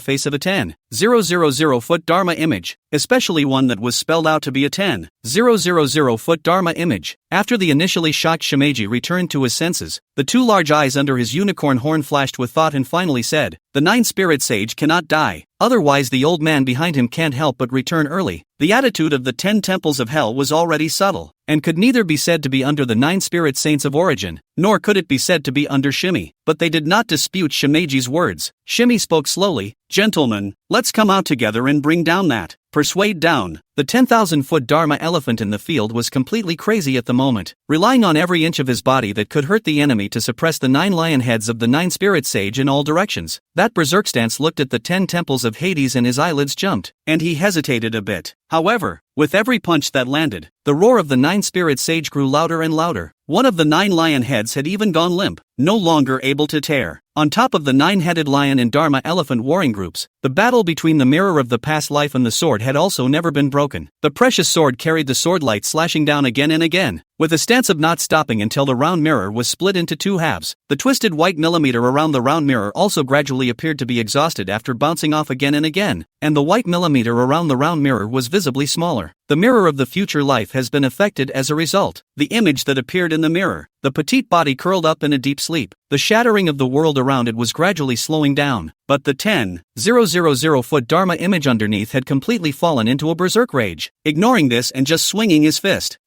[SPEAKER 1] face of a 10,000-foot Dharma image, especially one that was spelled out to be a 10,000-foot Dharma image. After the initially shocked Shimeji returned to his senses, the two large eyes under his unicorn horn flashed with thought and finally said, "The nine-spirit sage cannot die, otherwise the old man behind him can't help but return early." The attitude of the 10 temples of hell was already subtle, and could neither be said to be under the 9 spirit saints of origin, nor could it be said to be under Shimi. But they did not dispute Shimeji's words. Shimi spoke slowly, "Gentlemen, let's come out together and bring down that. Persuade down." The 10,000-foot Dharma elephant in the field was completely crazy at the moment, relying on every inch of his body that could hurt the enemy to suppress the 9 lion heads of the 9 spirit sage in all directions. That berserk stance looked at the 10 temples of Hades and his eyelids jumped, and he hesitated a bit. However, with every punch that landed, the roar of the 9 spirit sage grew louder and louder. One of the 9 lion heads had even gone limp, no longer able to tear. On top of the 9-headed lion and Dharma elephant warring groups, the battle between the mirror of the past life and the sword had also never been broken. The precious sword carried the sword light slashing down again and again, with a stance of not stopping until the round mirror was split into 2 halves. The twisted white millimeter around the round mirror also gradually appeared to be exhausted after bouncing off again and again, and the white millimeter around the round mirror was visibly smaller. The mirror of the future life has been affected as a result. The image that appeared in the mirror, the petite body curled up in a deep sleep. The shattering of the world around it was gradually slowing down, but the 10,000-foot Dharma image underneath had completely fallen into a berserk rage, ignoring this and just swinging his fist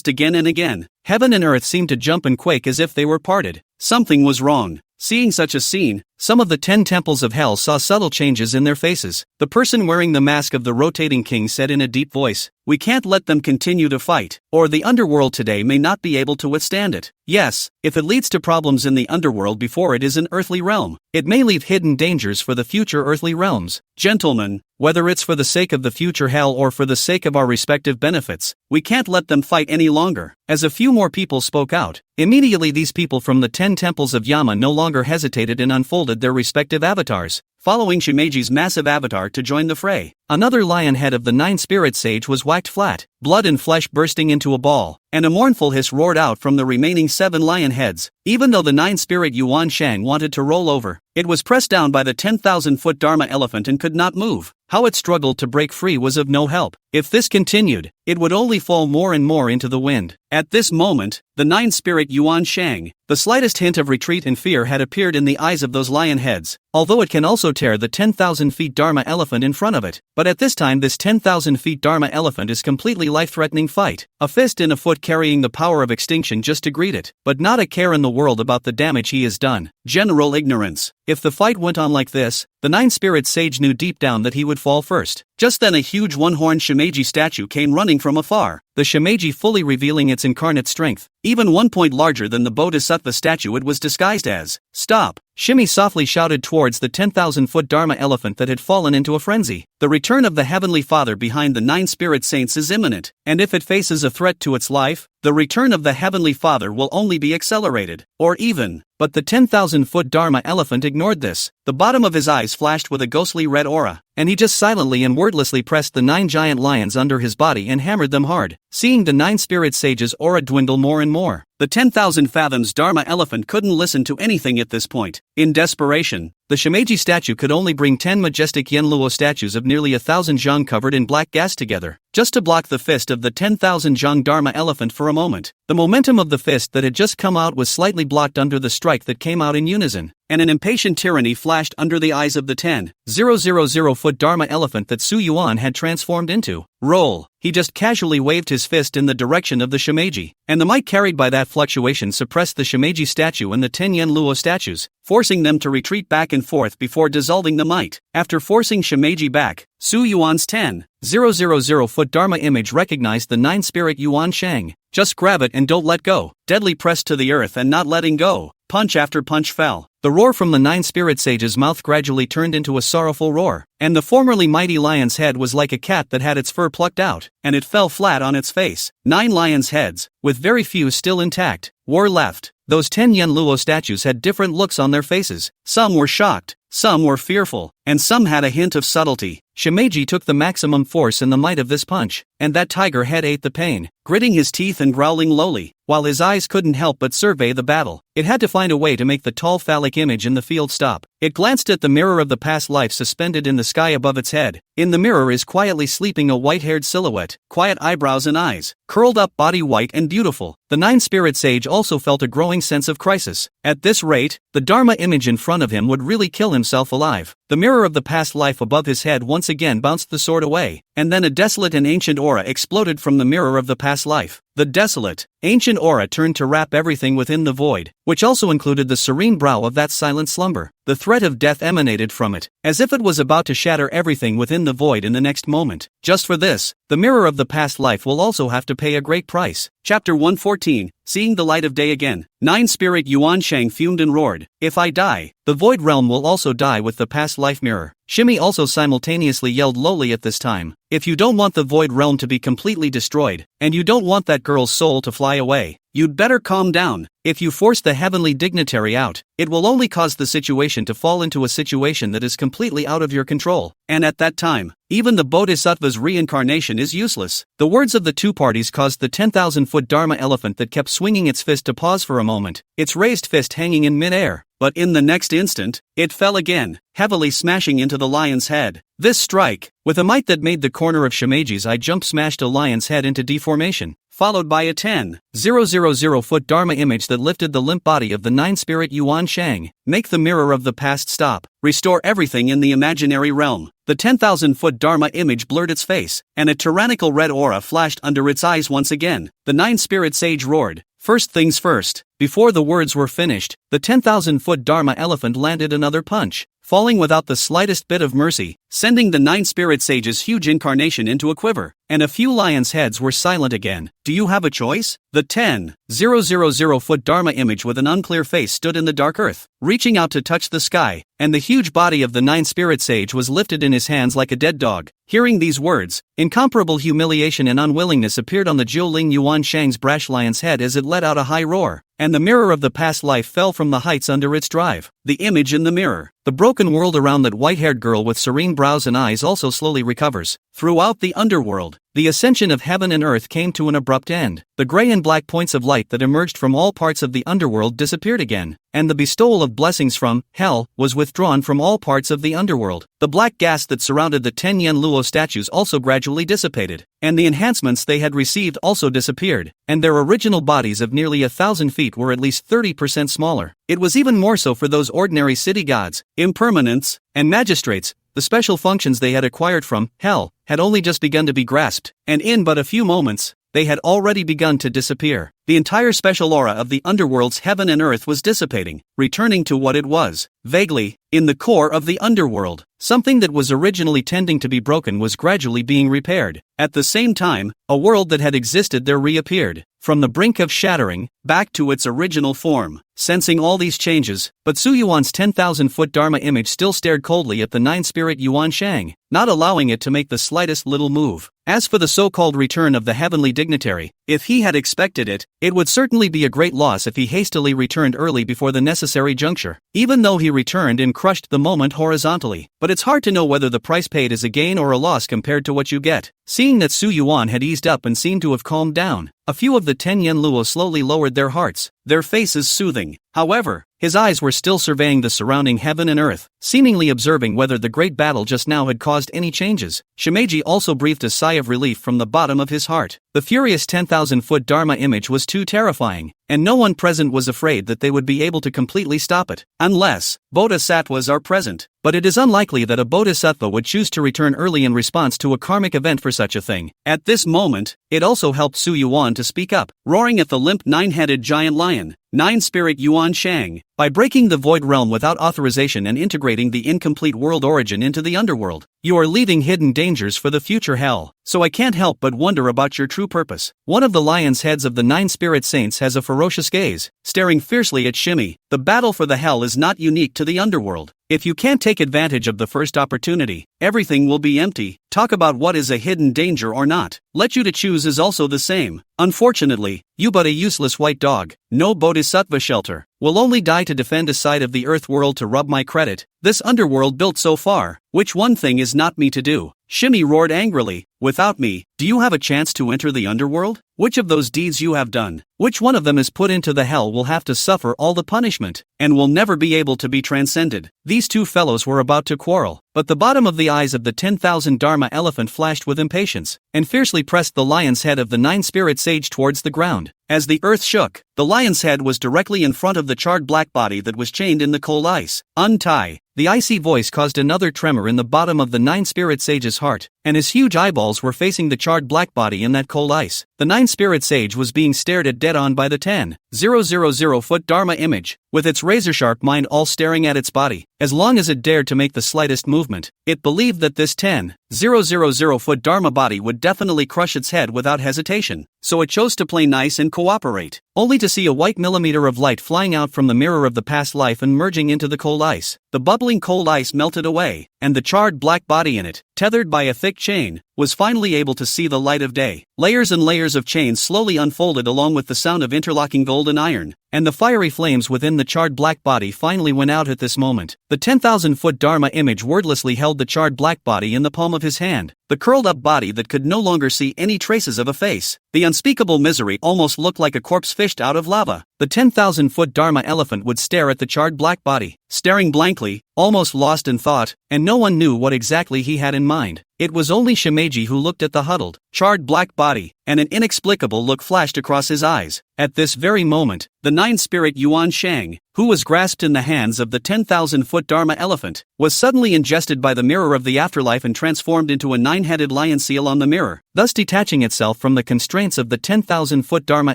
[SPEAKER 1] again and again. Heaven and earth seemed to jump and quake as if they were parted. Something was wrong. Seeing such a scene, some of the 10 temples of hell saw subtle changes in their faces. The person wearing the mask of the rotating king said in a deep voice, "We can't let them continue to fight, or the underworld today may not be able to withstand it. Yes, if it leads to problems in the underworld before it is an earthly realm, it may leave hidden dangers for the future earthly realms. Gentlemen, whether it's for the sake of the future hell or for the sake of our respective benefits, we can't let them fight any longer." As a few more people spoke out, immediately these people from the 10 temples of Yama no longer hesitated and unfolded their respective avatars, following Shimeji's massive avatar to join the fray. Another lion head of the 9 spirit sage was whacked flat, blood and flesh bursting into a ball, and a mournful hiss roared out from the remaining 7 lion heads. Even though the 9 spirit Yuan Shang wanted to roll over, it was pressed down by the 10,000-foot Dharma elephant and could not move. How it struggled to break free was of no help. If this continued, it would only fall more and more into the wind. At this moment, the 9 spirit Yuan Shang, the slightest hint of retreat and fear had appeared in the eyes of those lion heads, although it can also tear the 10,000 feet Dharma elephant in front of it. But at this time this 10,000 feet Dharma elephant is completely life-threatening fight. A fist in a foot carrying the power of extinction just to greet it, but not a care in the world about the damage he has done. General ignorance. If the fight went on like this, the 9 spirit sage knew deep down that he would fall first. Just then a huge one-horned Shimeji statue came running from afar, the Shimeji fully revealing its incarnate strength. Even 1 point larger than the Bodhisattva statue it was disguised as. "Stop!" Shimi softly shouted towards the 10,000-foot Dharma elephant that had fallen into a frenzy. The return of the Heavenly Father behind the 9 spirit saints is imminent, and if it faces a threat to its life, the return of the Heavenly Father will only be accelerated, or even. But the 10,000-foot Dharma elephant ignored this. The bottom of his eyes flashed with a ghostly red aura, and he just silently and wordlessly pressed the 9 giant lions under his body and hammered them hard, seeing the 9 spirit sages' aura dwindle more and more. The 10,000 fathoms Dharma elephant couldn't listen to anything at this point. In desperation, the Shimeji statue could only bring 10 majestic Yenluo statues of nearly 1,000 Zhang covered in black gas together, just to block the fist of the 10,000 Zhang Dharma elephant for a moment. The momentum of the fist that had just come out was slightly blocked under the strike that came out in unison, and an impatient tyranny flashed under the eyes of the 10,000-foot Dharma elephant that Su Yuan had transformed into. Roll! He just casually waved his fist in the direction of the Shimeji, and the might carried by that fluctuation suppressed the Shimeji statue and the 10 Yenluo statues, forcing them to retreat back and forth before dissolving the might. After forcing Shimeji back, Su Yuan's 10,000-foot Dharma image recognized the 9 spirit Yuan Shang. Just grab it and don't let go. Deadly pressed to the earth and not letting go. Punch after punch fell. The roar from the 9 spirit sages' mouth gradually turned into a sorrowful roar, and the formerly mighty lion's head was like a cat that had its fur plucked out, and it fell flat on its face. 9 lions' heads, with very few still intact, were left. Those 10 Yenluo statues had different looks on their faces. Some were shocked, some were fearful, and some had a hint of subtlety. Shimeji took the maximum force in the might of this punch, and that tiger head ate the pain, gritting his teeth and growling lowly, while his eyes couldn't help but survey the battle. It had to find a way to make the tall phallic image in the field stop. It glanced at the mirror of the past life suspended in the sky above its head. In the mirror is quietly sleeping a white-haired silhouette, quiet eyebrows and eyes, curled up body white and beautiful. The 9 spirit sage also felt a growing sense of crisis. At this rate, the Dharma image in front of him would really kill himself alive. The mirror of the past life above his head once again bounced the sword away, and then a desolate and ancient aura exploded from the mirror of the past life. The desolate, ancient aura turned to wrap everything within the void, which also included the serene brow of that silent slumber. The threat of death emanated from it, as if it was about to shatter everything within the void in the next moment. Just for this, the mirror of the past life will also have to pay a great price. Chapter 114, Seeing the Light of Day Again. 9 Spirit Yuan Shang fumed and roared, "If I die, the void realm will also die with the past life mirror." Shimmy also simultaneously yelled lowly at this time, "If you don't want the void realm to be completely destroyed, and you don't want that girl's soul to fly away, you'd better calm down. If you force the heavenly dignitary out, it will only cause the situation to fall into a situation that is completely out of your control, and at that time, even the Bodhisattva's reincarnation is useless." The words of the two parties caused the 10,000-foot Dharma elephant that kept swinging its fist to pause for a moment, its raised fist hanging in mid-air. But in the next instant, it fell again, heavily smashing into the lion's head. This strike, with a might that made the corner of Shimeji's eye jump, smashed a lion's head into deformation, followed by a 10,000-foot Dharma image that lifted the limp body of the 9 spirit Yuan Shang. Make the mirror of the past stop. Restore everything in the imaginary realm. The 10,000-foot Dharma image blurred its face, and a tyrannical red aura flashed under its eyes once again. The 9 spirit sage roared, "First things first." Before the words were finished, the 10,000-foot Dharma elephant landed another punch, falling without the slightest bit of mercy, sending the 9 spirit sage's huge incarnation into a quiver, and a few lions' heads were silent again. Do you have a choice? The 10,000-foot Dharma image with an unclear face stood in the dark earth, reaching out to touch the sky, and the huge body of the 9 spirit sage was lifted in his hands like a dead dog. Hearing these words, incomparable humiliation and unwillingness appeared on the Ling Yuan Shang's brash lion's head as it let out a high roar, and the mirror of the past life fell from the heights under its drive. The image in the mirror, the broken world around that white-haired girl with serene brows and eyes, also slowly recovers. Throughout the underworld, the ascension of heaven and earth came to an abrupt end. The gray and black points of light that emerged from all parts of the underworld disappeared again, and the bestowal of blessings from hell was withdrawn from all parts of the underworld. The black gas that surrounded the 10 Yenluo statues also gradually dissipated, and the enhancements they had received also disappeared, and their original bodies of nearly 1,000 feet were at least 30% smaller. It was even more so for those ordinary city gods, impermanents, and magistrates. The special functions they had acquired from hell had only just begun to be grasped, and in but a few moments, they had already begun to disappear. The entire special aura of the underworld's heaven and earth was dissipating, returning to what it was. Vaguely, in the core of the underworld, something that was originally tending to be broken was gradually being repaired. At the same time, a world that had existed there reappeared, from the brink of shattering, back to its original form. Sensing all these changes, but Su Yuan's 10,000-foot Dharma image still stared coldly at the nine-spirit Yuan Shang, not allowing it to make the slightest little move. As for the so-called return of the heavenly dignitary, if he had expected it, it would certainly be a great loss if he hastily returned early before the necessary juncture, even though he returned and crushed the moment horizontally. But it's hard to know whether the price paid is a gain or a loss compared to what you get. Seeing that Su Yuan had eased up and seemed to have calmed down, a few of the 10 yen luo slowly lowered their hearts, their faces soothing. However, his eyes were still surveying the surrounding heaven and earth, seemingly observing whether the great battle just now had caused any changes. Shimeji also breathed a sigh of relief from the bottom of his heart. The furious 10,000-foot Dharma image was too terrifying, and no one present was afraid that they would be able to completely stop it, unless bodhisattvas are present. But it is unlikely that a bodhisattva would choose to return early in response to a karmic event for such a thing. At this moment, it also helped Su Yuan to speak up, roaring at the limp nine-headed giant lion, nine-spirit Yuan Shang. By breaking the void realm without authorization and integrating the incomplete world origin into the underworld, you are leaving hidden dangers for the future hell. So I can't help but wonder about your true purpose. One of the lion's heads of the nine spirit saints has a ferocious gaze, staring fiercely at Shimi. The battle for the hell is not unique to the underworld. If you can't take advantage of the first opportunity, everything will be empty. Talk about what is a hidden danger or not. Let you to choose is also the same. Unfortunately, you but a useless white dog, no bodhisattva shelter, will only die to defend a side of the earth world to rub my credit. This underworld built so far, which one thing is not me to do? Shimi roared angrily. Without me, do you have a chance to enter the underworld? Which of those deeds you have done, which one of them is put into the hell will have to suffer all the punishment, and will never be able to be transcended. These two fellows were about to quarrel, but the bottom of the eyes of the 10,000 Dharma elephant flashed with impatience, and fiercely pressed the lion's head of the nine-spirit sage towards the ground. As the earth shook, the lion's head was directly in front of the charred black body that was chained in the coal ice. Untie! The icy voice caused another tremor in the bottom of the nine-spirit sage's heart, and his huge eyeballs were facing the charred black body in that coal ice. The nine-spirit sage was being stared at dead-on by the 10,000-foot Dharma image, with its razor-sharp mind all staring at its body. As long as it dared to make the slightest movement, it believed that this 10,000-foot Dharma body would definitely crush its head without hesitation, so it chose to play nice and cooperate, only to see a white millimeter of light flying out from the mirror of the past life and merging into the coal ice. The bubbling coal ice melted away, and the charred black body in it, tethered by a thick chain, was finally able to see the light of day. Layers and layers of chains slowly unfolded along with the sound of interlocking gold and iron, and the fiery flames within the charred black body finally went out at this moment. The 10,000-foot Dharma image wordlessly held the charred black body in the palm of his hand, the curled-up body that could no longer see any traces of a face. The unspeakable misery almost looked like a corpse fished out of lava. The 10,000-foot Dharma elephant would stare at the charred black body, staring blankly, almost lost in thought, and no one knew what exactly he had in mind. It was only Shimeji who looked at the huddled, charred black body, and an inexplicable look flashed across his eyes. At this very moment, the nine-spirit Yuan Shang, who was grasped in the hands of the 10,000-foot Dharma elephant, was suddenly ingested by the mirror of the afterlife and transformed into a nine-headed lion seal on the mirror, thus detaching itself from the constraints of the 10,000-foot Dharma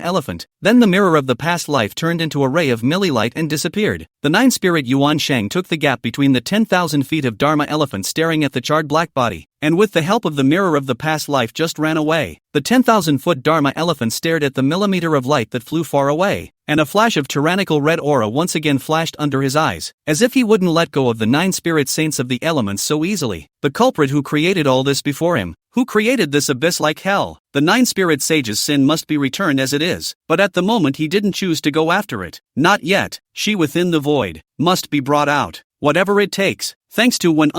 [SPEAKER 1] elephant. Then the mirror of the past life turned into a ray of millilight and disappeared. The nine-spirit Yuan Shang took the gap between the 10,000 feet of Dharma elephant staring at the charred black body, and with the help of the mirror of the past life just ran away. The 10,000-foot Dharma elephant stared at the millimeter of light that flew far away, and a flash of tyrannical red aura once again flashed under his eyes, as if he wouldn't let go of the nine spirit saints of the elements so easily. The culprit who created all this before him, who created this abyss like hell, the nine spirit sage's sin must be returned as it is, but at the moment he didn't choose to go after it. Not yet. She within the void must be brought out, whatever it takes. Thanks to one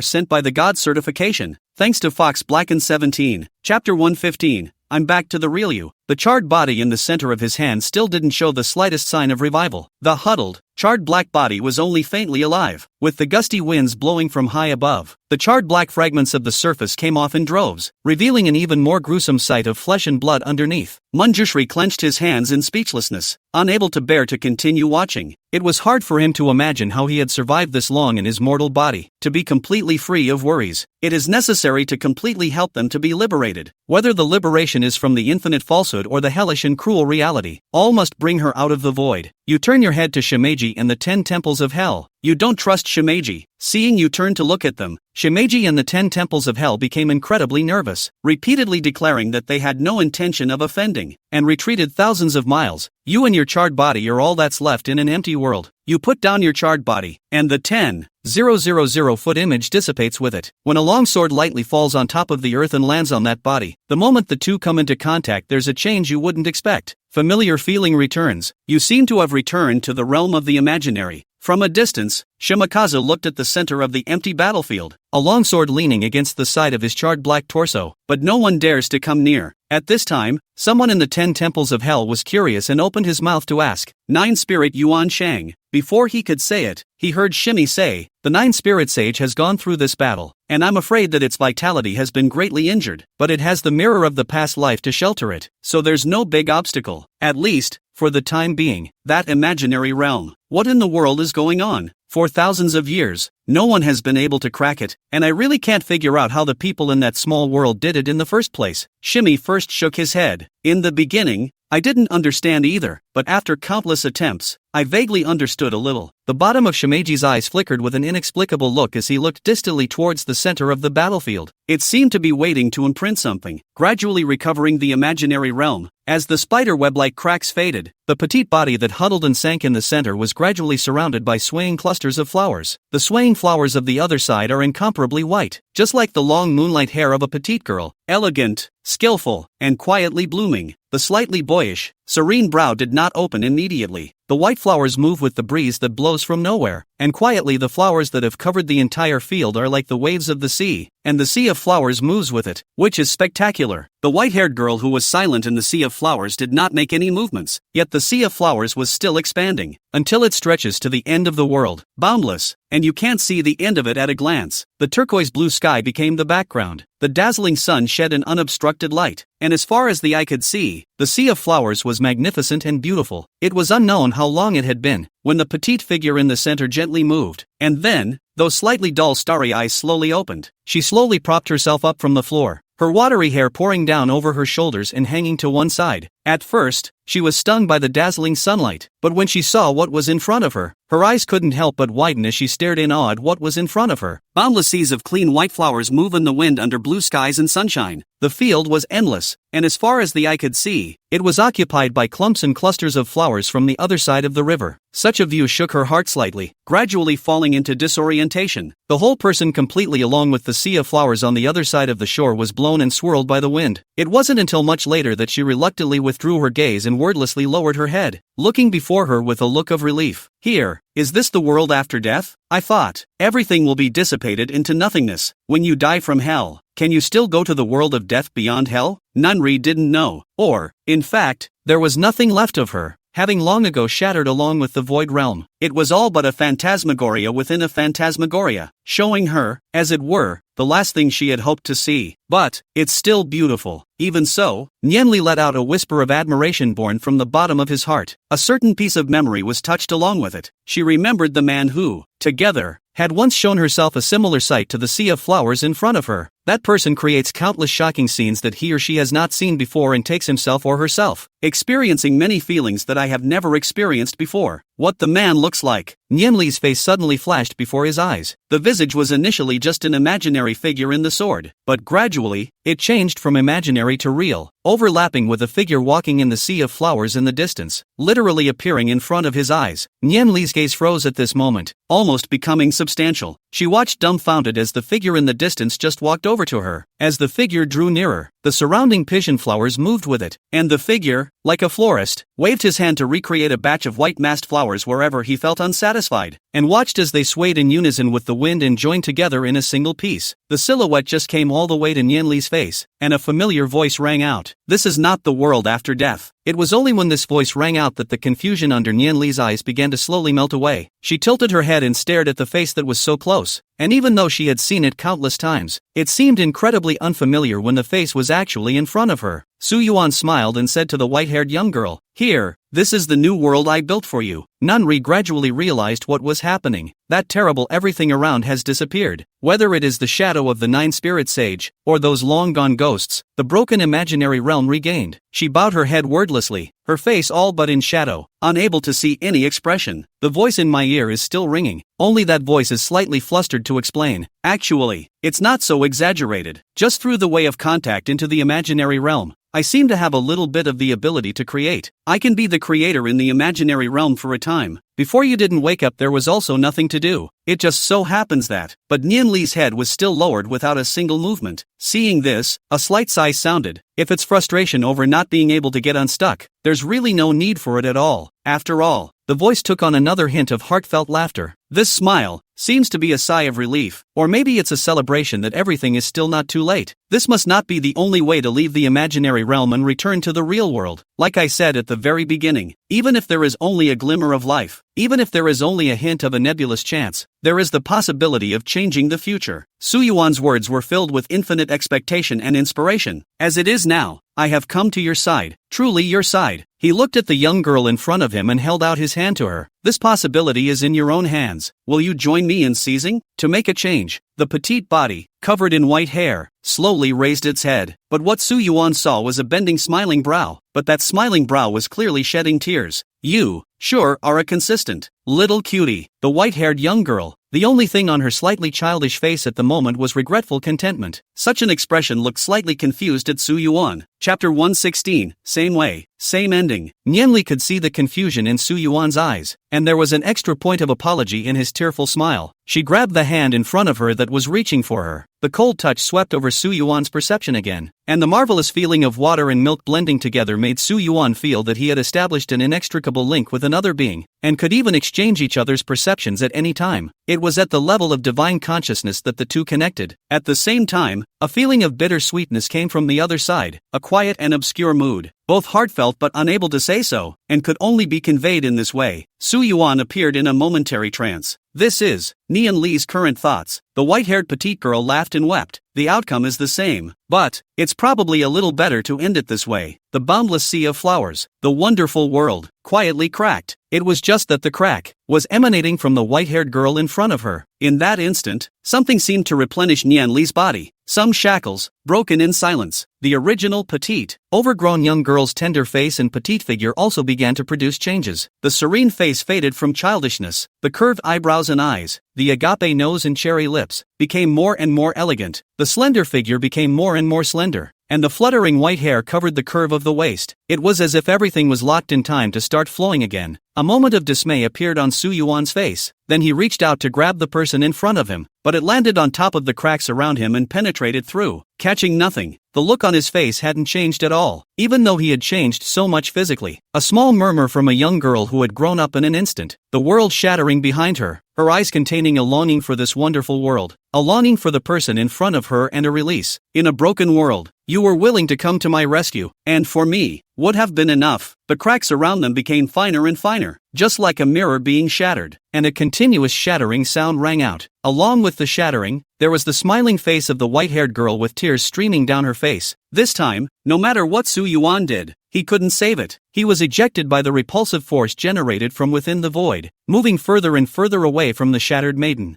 [SPEAKER 1] sent by the God certification. Thanks to Fox Blackened 17, Chapter 115, I'm back to the real you. The charred body in the center of his hand still didn't show the slightest sign of revival. The huddled, charred black body was only faintly alive, with the gusty winds blowing from high above. The charred black fragments of the surface came off in droves, revealing an even more gruesome sight of flesh and blood underneath. Manjushri clenched his hands in speechlessness, unable to bear to continue watching. It was hard for him to imagine how he had survived this long in his mortal body. To be completely free of worries, it is necessary to completely help them to be liberated. Whether the liberation is from the infinite falsehood good or the hellish and cruel reality. All must bring her out of the void. You turn your head to Shimeji and the 10 temples of hell. You don't trust Shimeji. Seeing you turn to look at them, Shimeji and the 10 temples of hell became incredibly nervous, repeatedly declaring that they had no intention of offending, and retreated thousands of miles. You and your charred body are all that's left in an empty world. You put down your charred body, and the 10,000 foot image dissipates with it. When a long sword lightly falls on top of the earth and lands on that body, the moment the two come into contact there's a change you wouldn't expect. Familiar feeling returns. You seem to have returned to the realm of the imaginary. From a distance, Shimakaze looked at the center of the empty battlefield, a long sword leaning against the side of his charred black torso, but no one dares to come near. At this time, someone in the 10 temples of hell was curious and opened his mouth to ask, "Nine Spirit Yuan Shang." Before he could say it, he heard Shimi say, "The 9 Spirit Sage has gone through this battle, and I'm afraid that its vitality has been greatly injured, but it has the mirror of the past life to shelter it, so there's no big obstacle, at least, for the time being, that imaginary realm. What in the world is going on? For thousands of years, no one has been able to crack it, and I really can't figure out how the people in that small world did it in the first place." Shimi first shook his head. "In the beginning, I didn't understand either, but after countless attempts, I vaguely understood a little." The bottom of Shimeji's eyes flickered with an inexplicable look as he looked distantly towards the center of the battlefield. It seemed to be waiting to imprint something, gradually recovering the imaginary realm. As the spider-web-like cracks faded, the petite body that huddled and sank in the center was gradually surrounded by swaying clusters of flowers. The swaying flowers of the other side are incomparably white, just like the long moonlight hair of a petite girl, elegant, skillful, and quietly blooming. The slightly boyish, serene brow did not open immediately. The white flowers move with the breeze that blows from nowhere, and quietly the flowers that have covered the entire field are like the waves of the sea, and the sea of flowers moves with it, which is spectacular. The white-haired girl who was silent in the sea of flowers did not make any movements, yet the sea of flowers was still expanding, until it stretches to the end of the world, boundless, and you can't see the end of it at a glance. The turquoise blue sky became the background. The dazzling sun shed an unobstructed light, and as far as the eye could see, the sea of flowers was magnificent and beautiful. It was unknown how long it had been, when the petite figure in the center gently moved, and then, those slightly dull starry eyes slowly opened. She slowly propped herself up from the floor, her watery hair pouring down over her shoulders and hanging to one side. At first, she was stung by the dazzling sunlight, but when she saw what was in front of her, her eyes couldn't help but widen as she stared in awe at what was in front of her. Boundless seas of clean white flowers move in the wind under blue skies and sunshine. The field was endless, and as far as the eye could see, it was occupied by clumps and clusters of flowers from the other side of the river. Such a view shook her heart slightly, gradually falling into disorientation. The whole person completely along with the sea of flowers on the other side of the shore was blown and swirled by the wind. It wasn't until much later that she reluctantly withdrew her gaze and wordlessly lowered her head, looking before her with a look of relief. "Here, is this the world after death? I thought everything will be dissipated into nothingness. When you die from hell, can you still go to the world of death beyond hell?" Nunri didn't know, or, in fact, there was nothing left of her, having long ago shattered along with the void realm. It was all but a phantasmagoria within a phantasmagoria, showing her, as it were, the last thing she had hoped to see. But, it's still beautiful. Even so, Nianli let out a whisper of admiration born from the bottom of his heart. A certain piece of memory was touched along with it. She remembered the man who, together, had once shown herself a similar sight to the sea of flowers in front of her. That person creates countless shocking scenes that he or she has not seen before and takes himself or herself, experiencing many feelings that I have never experienced before. What the man looks like. Nianli's face suddenly flashed before his eyes. The visage was initially just an imaginary figure in the sword, but gradually, it changed from imaginary to real, overlapping with a figure walking in the sea of flowers in the distance, literally appearing in front of his eyes. Nianli's gaze froze at this moment, almost becoming substantial. She watched dumbfounded as the figure in the distance just walked over to her. As the figure drew nearer, the surrounding pigeon flowers moved with it, and the figure, like a florist, waved his hand to recreate a batch of white massed flowers wherever he felt unsatisfied, and watched as they swayed in unison with the wind and joined together in a single piece. The silhouette just came all the way to Nianli's face, and a familiar voice rang out. "This is not the world after death." It was only when this voice rang out that the confusion under Nianli's eyes began to slowly melt away. She tilted her head and stared at the face that was so close, and even though she had seen it countless times, it seemed incredibly unfamiliar when the face was actually in front of her. Su Yuan smiled and said to the white-haired young girl, "Here, This is the new world I built for you. Nani gradually realized what was happening. That terrible everything around has disappeared. Whether it is the shadow of the 9-spirit sage, or those long-gone ghosts, the broken imaginary realm regained. She bowed her head wordlessly, her face all but in shadow, unable to see any expression. The voice in my ear is still ringing, only that voice is slightly flustered to explain. Actually, it's not so exaggerated. Just through the way of contact into the imaginary realm, I seem to have a little bit of the ability to create. I can be the creator in the imaginary realm for a time. Before you didn't wake up there was also nothing to do. It just so happens that. But Nian Li's head was still lowered without a single movement. Seeing this, a slight sigh sounded. If it's frustration over not being able to get unstuck, there's really no need for it at all. After all, the voice took on another hint of heartfelt laughter. This smile seems to be a sigh of relief, or maybe it's a celebration that everything is still not too late. This must not be the only way to leave the imaginary realm and return to the real world. Like I said at the very beginning, even if there is only a glimmer of life, even if there is only a hint of a nebulous chance, there is the possibility of changing the future. Su Yuan's words were filled with infinite expectation and inspiration. As it is now, I have come to your side, truly your side. He looked at the young girl in front of him and held out his hand to her. This possibility is in your own hands. Will you join me in seizing? To make a change, the petite body, covered in white hair, slowly raised its head. But what Su Yuan saw was a bending smiling brow, but that smiling brow was clearly shedding tears. You, sure, are a consistent little cutie. The white-haired young girl, the only thing on her slightly childish face at the moment was regretful contentment. Such an expression looked slightly confused at Su Yuan. Chapter 116, same way, same ending. Nian Li could see the confusion in Su Yuan's eyes, and there was an extra point of apology in his tearful smile. She grabbed the hand in front of her that was reaching for her. The cold touch swept over Su Yuan's perception again, and the marvelous feeling of water and milk blending together made Su Yuan feel that he had established an inextricable link with another being, and could even exchange each other's perceptions at any time. It was at the level of divine consciousness that the two connected. At the same time, a feeling of bitter sweetness came from the other side, a quiet and obscure mood, both heartfelt but unable to say so, and could only be conveyed in this way. Su Yuan appeared in a momentary trance. This is Nian Li's current thoughts. The white-haired petite girl laughed and wept. The outcome is the same, but it's probably a little better to end it this way. The boundless sea of flowers, the wonderful world, quietly cracked. It was just that the crack was emanating from the white-haired girl in front of her. In that instant, something seemed to replenish Nian Li's body. Some shackles, broken in silence. The original petite, overgrown young girl's tender face and petite figure also began to produce changes. The serene face faded from childishness. The curved eyebrows and eyes, the agape nose and cherry lips, became more and more elegant. The slender figure became more and more slender, and the fluttering white hair covered the curve of the waist. It was as if everything was locked in time to start flowing again. A moment of dismay appeared on Su Yuan's face. Then he reached out to grab the person in front of him, but it landed on top of the cracks around him and penetrated through, catching nothing. The look on his face hadn't changed at all, even though he had changed so much physically. A small murmur from a young girl who had grown up in an instant, the world shattering behind her, her eyes containing a longing for this wonderful world, a longing for the person in front of her and a release. In a broken world, you were willing to come to my rescue, and for me, would have been enough. The cracks around them became finer and finer, just like a mirror being shattered, and a continuous shattering sound rang out. Along with the shattering, there was the smiling face of the white-haired girl with tears streaming down her face. This time, no matter what Su Yuan did, he couldn't save it. He was ejected by the repulsive force generated from within the void, moving further and further away from the shattered maiden.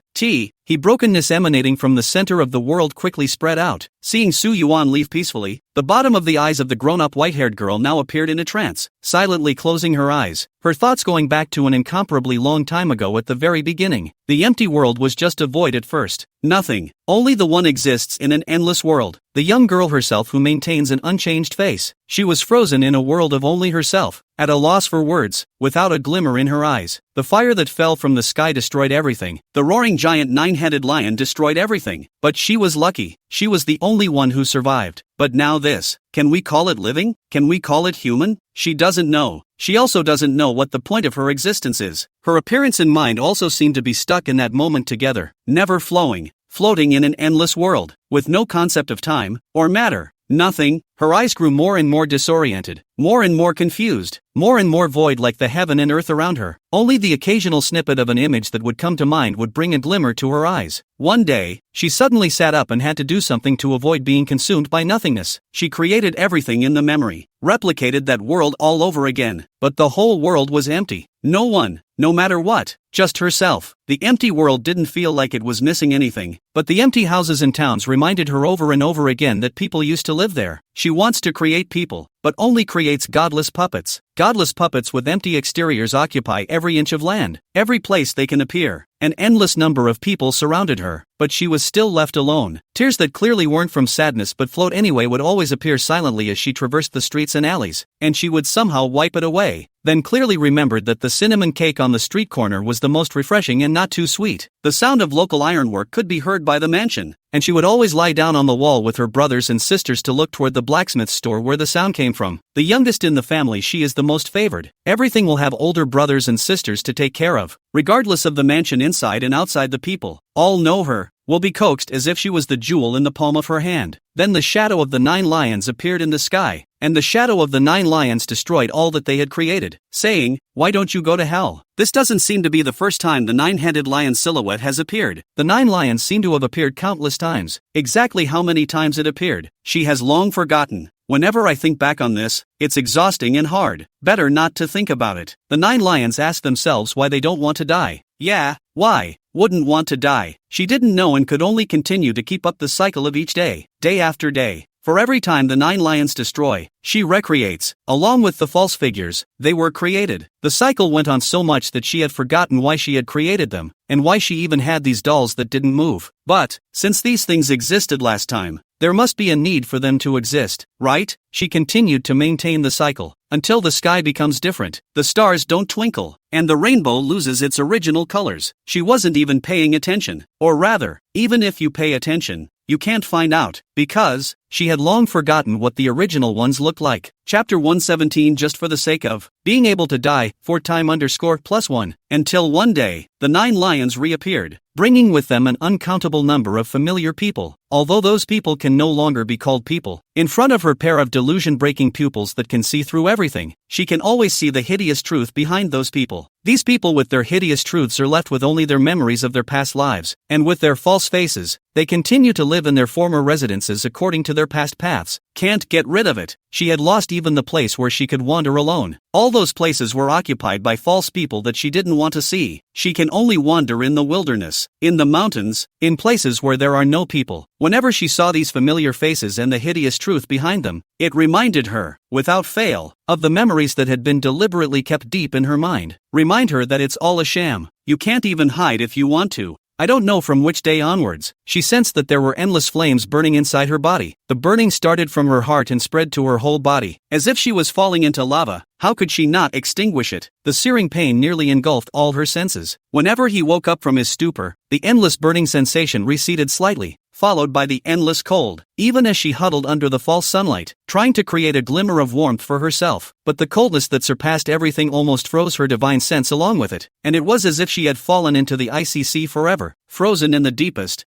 [SPEAKER 1] Brokenness emanating from the center of the world quickly spread out. Seeing Su Yuan leave peacefully, the bottom of the eyes of the grown-up white-haired girl now appeared in a trance, silently closing her eyes, her thoughts going back to an incomparably long time ago at the very beginning. The empty world was just a void at first. Nothing. Only the one exists in an endless world. The young girl herself who maintains an unchanged face. She was frozen in a world of only herself, at a loss for words, without a glimmer in her eyes. The fire that fell from the sky destroyed everything. The roaring giant nine-headed lion destroyed everything. But she was lucky. She was the only one who survived. But now this. Can we call it living? Can we call it human? She doesn't know. She also doesn't know what the point of her existence is. Her appearance and mind also seem to be stuck in that moment together, never flowing, floating in an endless world, with no concept of time or matter. Nothing. Her eyes grew more and more disoriented, more and more confused, more and more void like the heaven and earth around her. Only the occasional snippet of an image that would come to mind would bring a glimmer to her eyes. One day, she suddenly sat up and had to do something to avoid being consumed by nothingness. She created everything in the memory, replicated that world all over again, but the whole world was empty. No one, no matter what, just herself. The empty world didn't feel like it was missing anything, but the empty houses and towns reminded her over and over again that people used to live there. She wants to create people, but only creates godless puppets. Godless puppets with empty exteriors occupy every inch of land, every place they can appear. An endless number of people surrounded her, but she was still left alone. Tears that clearly weren't from sadness but flowed anyway would always appear silently as she traversed the streets and alleys, and she would somehow wipe it away, then clearly remembered that the cinnamon cake on the street corner was the most refreshing and not too sweet. The sound of local ironwork could be heard by the mansion, and she would always lie down on the wall with her brothers and sisters to look toward the blacksmith store where the sound came from. The youngest in the family, she is the most favored. Everything will have older brothers and sisters to take care of, regardless of the mansion inside and outside. The people all know her, will be coaxed as if she was the jewel in the palm of her hand. Then the shadow of the 9 lions appeared in the sky, and the shadow of the 9 lions destroyed all that they had created, saying, "Why don't you go to hell?" This doesn't seem to be the first time the 9-headed lion silhouette has appeared. The 9 lions seem to have appeared countless times. Exactly how many times it appeared, she has long forgotten. Whenever I think back on this, it's exhausting and hard. Better not to think about it. The 9 lions ask themselves why they don't want to die. Yeah, why? Wouldn't want to die. She didn't know and could only continue to keep up the cycle of each day, day after day. For every time the 9 lions destroy, she recreates, along with the false figures, they were created. The cycle went on so much that she had forgotten why she had created them, and why she even had these dolls that didn't move. But, since these things existed last time, there must be a need for them to exist, right? She continued to maintain the cycle, until the sky becomes different, the stars don't twinkle, and the rainbow loses its original colors. She wasn't even paying attention, or rather, even if you pay attention, you can't find out, because she had long forgotten what the original ones looked like. Chapter 117. Just for the sake of being able to die, for time_+1, until one day, the 9 lions reappeared, bringing with them an uncountable number of familiar people, although those people can no longer be called people. In front of her pair of delusion-breaking pupils that can see through everything, she can always see the hideous truth behind those people. These people with their hideous truths are left with only their memories of their past lives, and with their false faces, they continue to live in their former residences according to their past paths. Can't get rid of it. She had lost even the place where she could wander alone. All those places were occupied by false people that she didn't want to see. She can only wander in the wilderness, in the mountains, in places where there are no people. Whenever she saw these familiar faces and the hideous truth behind them, it reminded her, without fail, of the memories that had been deliberately kept deep in her mind. Remind her that it's all a sham. You can't even hide if you want to. I don't know from which day onwards, she sensed that there were endless flames burning inside her body. The burning started from her heart and spread to her whole body, as if she was falling into lava. How could she not extinguish it? The searing pain nearly engulfed all her senses. Whenever he woke up from his stupor, the endless burning sensation receded slightly, followed by the endless cold, even as she huddled under the false sunlight, trying to create a glimmer of warmth for herself. But the coldness that surpassed everything almost froze her divine sense along with it, and it was as if she had fallen into the icy sea forever, frozen in the deepest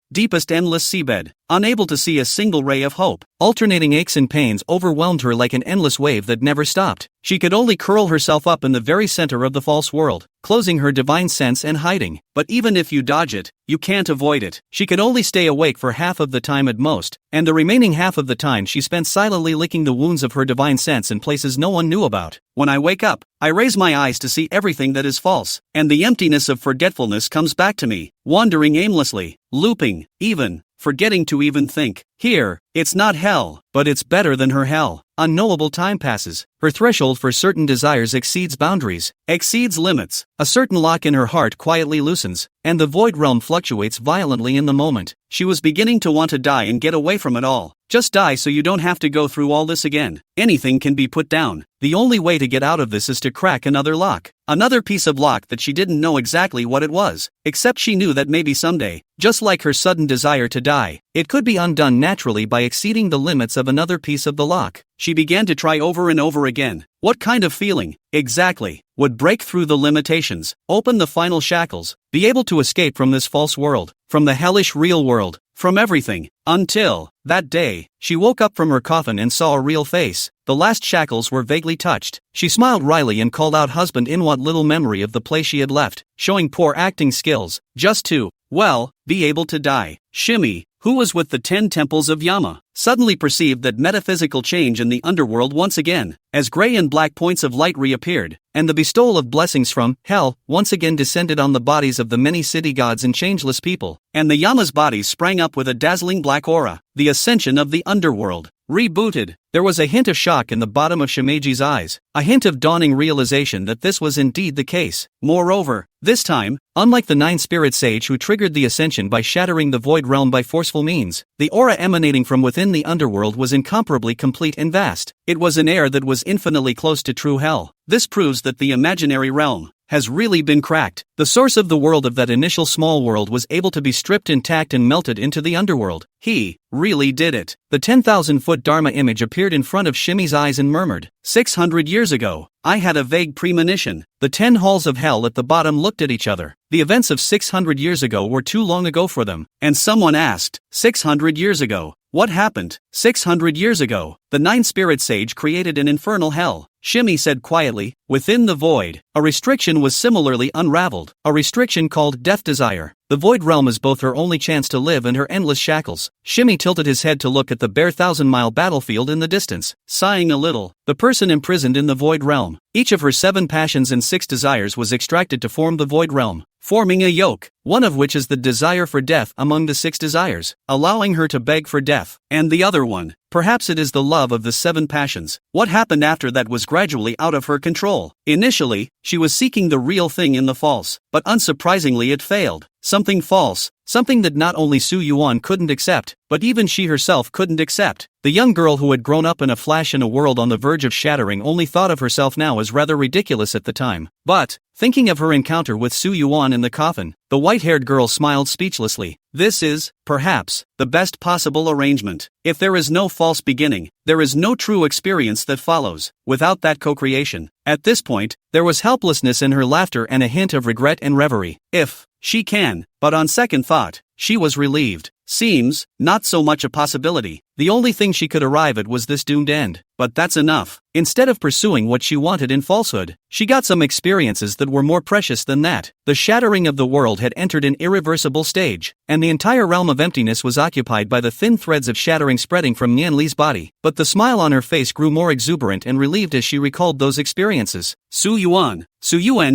[SPEAKER 1] endless seabed, unable to see a single ray of hope. Alternating aches and pains overwhelmed her like an endless wave that never stopped. She could only curl herself up in the very center of the false world, closing her divine sense and hiding. But even if you dodge it, you can't avoid it. She could only stay awake for half of the time at most, and the remaining half of the time she spent silently licking the wounds of her divine sense in places no one knew about. When I wake up, I raise my eyes to see everything that is false, and the emptiness of forgetfulness comes back to me, wandering aimlessly, looping, even forgetting to even think. Here, it's not hell, but it's better than her hell. Unknowable time passes. Her threshold for certain desires exceeds boundaries, exceeds limits. A certain lock in her heart quietly loosens, and the void realm fluctuates violently in the moment. She was beginning to want to die and get away from it all. Just die so you don't have to go through all this again. Anything can be put down. The only way to get out of this is to crack another lock. Another piece of lock that she didn't know exactly what it was, except she knew that maybe someday, just like her sudden desire to die, it could be undone naturally by exceeding the limits of another piece of the lock. She began to try over and over again. What kind of feeling, exactly, would break through the limitations, open the final shackles, be able to escape from this false world, from the hellish real world, from everything, until, that day, she woke up from her coffin and saw a real face. The last shackles were vaguely touched. She smiled wryly and called out husband in what little memory of the place she had left, showing poor acting skills, just to, well, be able to die. Shimmy, who was with the 10 temples of Yama, suddenly perceived that metaphysical change in the underworld once again, as gray and black points of light reappeared, and the bestowal of blessings from hell once again descended on the bodies of the many city gods and changeless people, and the Yama's bodies sprang up with a dazzling black aura. The ascension of the underworld. Rebooted. There was a hint of shock in the bottom of Shimeji's eyes, a hint of dawning realization that this was indeed the case. Moreover, this time, unlike the 9-spirit sage who triggered the ascension by shattering the void realm by forceful means, the aura emanating from within the underworld was incomparably complete and vast. It was an air that was infinitely close to true hell. This proves that the imaginary realm has really been cracked. The source of the world of that initial small world was able to be stripped intact and melted into the underworld. He really did it. The 10,000-foot Dharma image appeared in front of Shimmy's eyes and murmured, 600 years ago, I had a vague premonition. The 10 halls of hell at the bottom looked at each other. The events of 600 years ago were too long ago for them. And someone asked, 600 years ago, what happened? 600 years ago, the 9-spirit sage created an infernal hell. Shimmy said quietly, within the void, a restriction was similarly unraveled, a restriction called death desire. The void realm is both her only chance to live and her endless shackles. Shimmy tilted his head to look at the bare 1,000-mile battlefield in the distance, sighing a little. The person imprisoned in the void realm. Each of her 7 passions and 6 desires was extracted to form the void realm, forming a yoke, one of which is the desire for death among the 6 desires, allowing her to beg for death, and the other one, perhaps it is the love of the 7 passions. What happened after that was gradually out of her control. Initially, she was seeking the real thing in the false, but unsurprisingly it failed. Something false, something that not only Su Yuan couldn't accept, but even she herself couldn't accept. The young girl who had grown up in a flash in a world on the verge of shattering only thought of herself now as rather ridiculous at the time. But, thinking of her encounter with Su Yuan in the coffin, the white-haired girl smiled speechlessly. This is, perhaps, the best possible arrangement. If there is no false beginning, there is no true experience that follows, without that co-creation. At this point, there was helplessness in her laughter and a hint of regret and reverie. If she can, but on second thought, she was relieved. Seems, not so much a possibility. The only thing she could arrive at was this doomed end. But that's enough. Instead of pursuing what she wanted in falsehood, she got some experiences that were more precious than that. The shattering of the world had entered an irreversible stage, and the entire realm of emptiness was occupied by the thin threads of shattering spreading from Nian Li's body. But the smile on her face grew more exuberant and relieved as she recalled those experiences. Su Yuan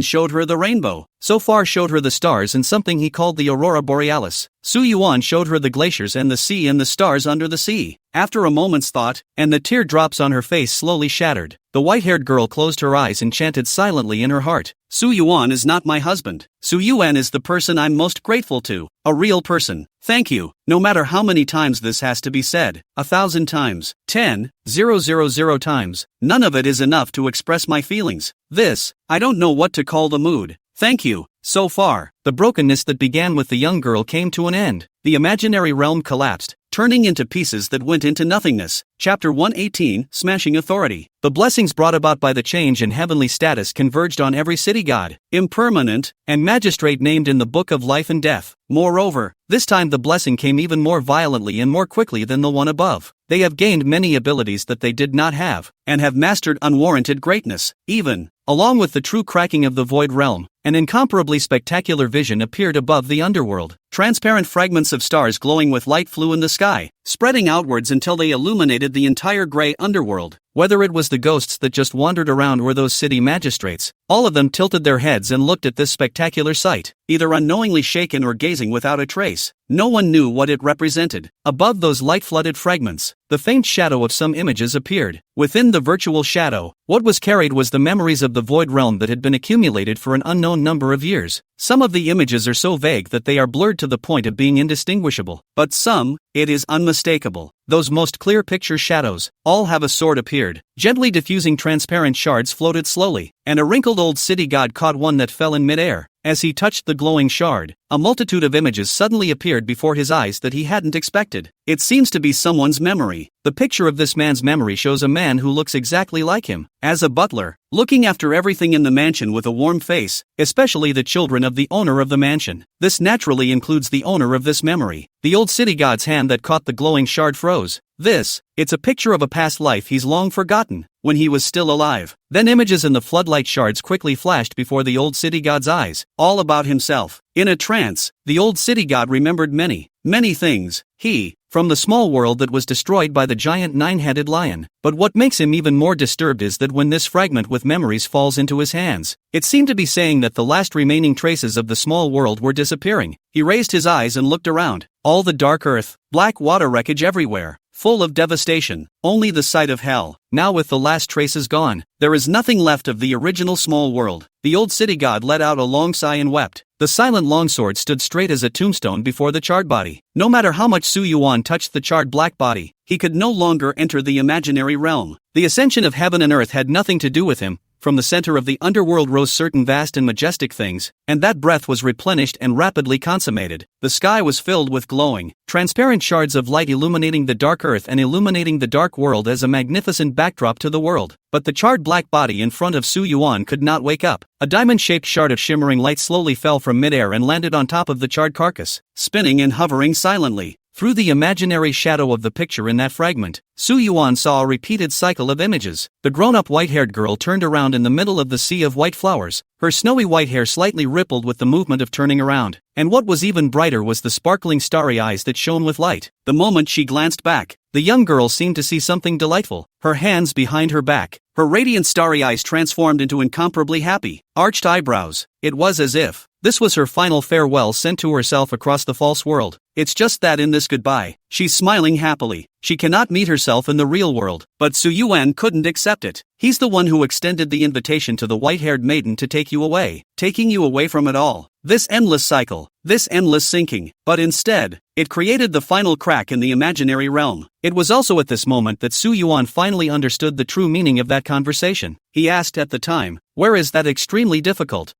[SPEAKER 1] showed her the rainbow. So far showed her the stars and something he called the aurora borealis. Su Yuan showed her the glaciers and the sea and the stars under the sea. After a moment's thought, and the teardrops on her face slowly shattered, the white-haired girl closed her eyes and chanted silently in her heart. Su Yuan is not my husband. Su Yuan is the person I'm most grateful to. A real person. Thank you. No matter how many times this has to be said. 1,000 times. 10,000 times. None of it is enough to express my feelings. This, I don't know what to call the mood. Thank you. So far, the brokenness that began with the young girl came to an end. The imaginary realm collapsed, turning into pieces that went into nothingness. Chapter 118, Smashing Authority. The blessings brought about by the change in heavenly status converged on every city god, impermanent, and magistrate named in the Book of Life and Death. Moreover, this time the blessing came even more violently and more quickly than the one above. They have gained many abilities that they did not have, and have mastered unwarranted greatness. Even, along with the true cracking of the void realm, an incomparably spectacular vision appeared above the underworld. Transparent fragments of stars glowing with light flew in the sky, spreading outwards until they illuminated the entire gray underworld. Whether it was the ghosts that just wandered around or those city magistrates, all of them tilted their heads and looked at this spectacular sight, either unknowingly shaken or gazing without a trace. No one knew what it represented. Above those light-flooded fragments, the faint shadow of some images appeared. Within the virtual shadow, what was carried was the memories of the void realm that had been accumulated for an unknown number of years. Some of the images are so vague that they are blurred to the point of being indistinguishable, but some, it is unmistakable. Those most clear picture shadows, all have a sword appeared. Gently diffusing transparent shards floated slowly, and a wrinkled old city god caught one that fell in midair. As he touched the glowing shard, a multitude of images suddenly appeared before his eyes that he hadn't expected. It seems to be someone's memory. The picture of this man's memory shows a man who looks exactly like him, as a butler, looking after everything in the mansion with a warm face, especially the children of the owner of the mansion. This naturally includes the owner of this memory. The old city god's hand that caught the glowing shard froze. It's a picture of a past life he's long forgotten, when he was still alive. Then images in the floodlight shards quickly flashed before the old city god's eyes, all about himself. In a trance, the old city god remembered many things. From the small world that was destroyed by the giant nine-headed lion. But what makes him even more disturbed is that when this fragment with memories falls into his hands, it seemed to be saying that the last remaining traces of the small world were disappearing. He raised his eyes and looked around. All the dark earth, black water wreckage everywhere, full of devastation, only the sight of hell. Now with the last traces gone, there is nothing left of the original small world. The old city god let out a long sigh and wept. The silent longsword stood straight as a tombstone before the charred body. No matter how much Su Yuan touched the charred black body, he could no longer enter the imaginary realm. The ascension of heaven and earth had nothing to do with him. From the center of the underworld rose certain vast and majestic things, and that breath was replenished and rapidly consummated. The sky was filled with glowing, transparent shards of light illuminating the dark earth and illuminating the dark world as a magnificent backdrop to the world. But the charred black body in front of Su Yuan could not wake up. A diamond-shaped shard of shimmering light slowly fell from midair and landed on top of the charred carcass, spinning and hovering silently. Through the imaginary shadow of the picture in that fragment, Su Yuan saw a repeated cycle of images. The grown-up white-haired girl turned around in the middle of the sea of white flowers. Her snowy white hair slightly rippled with the movement of turning around. And what was even brighter was the sparkling starry eyes that shone with light. The moment she glanced back, the young girl seemed to see something delightful. Her hands behind her back, her radiant starry eyes transformed into incomparably happy, arched eyebrows. It was as if this was her final farewell sent to herself across the false world. It's just that in this goodbye, she's smiling happily. She cannot meet herself in the real world, but Su Yuan couldn't accept it. He's the one who extended the invitation to the white-haired maiden to take you away, taking you away from it all. This endless cycle, this endless sinking, but instead, it created the final crack in the imaginary realm. It was also at this moment that Su Yuan finally understood the true meaning of that conversation. He asked at the time, "Where is that extremely difficult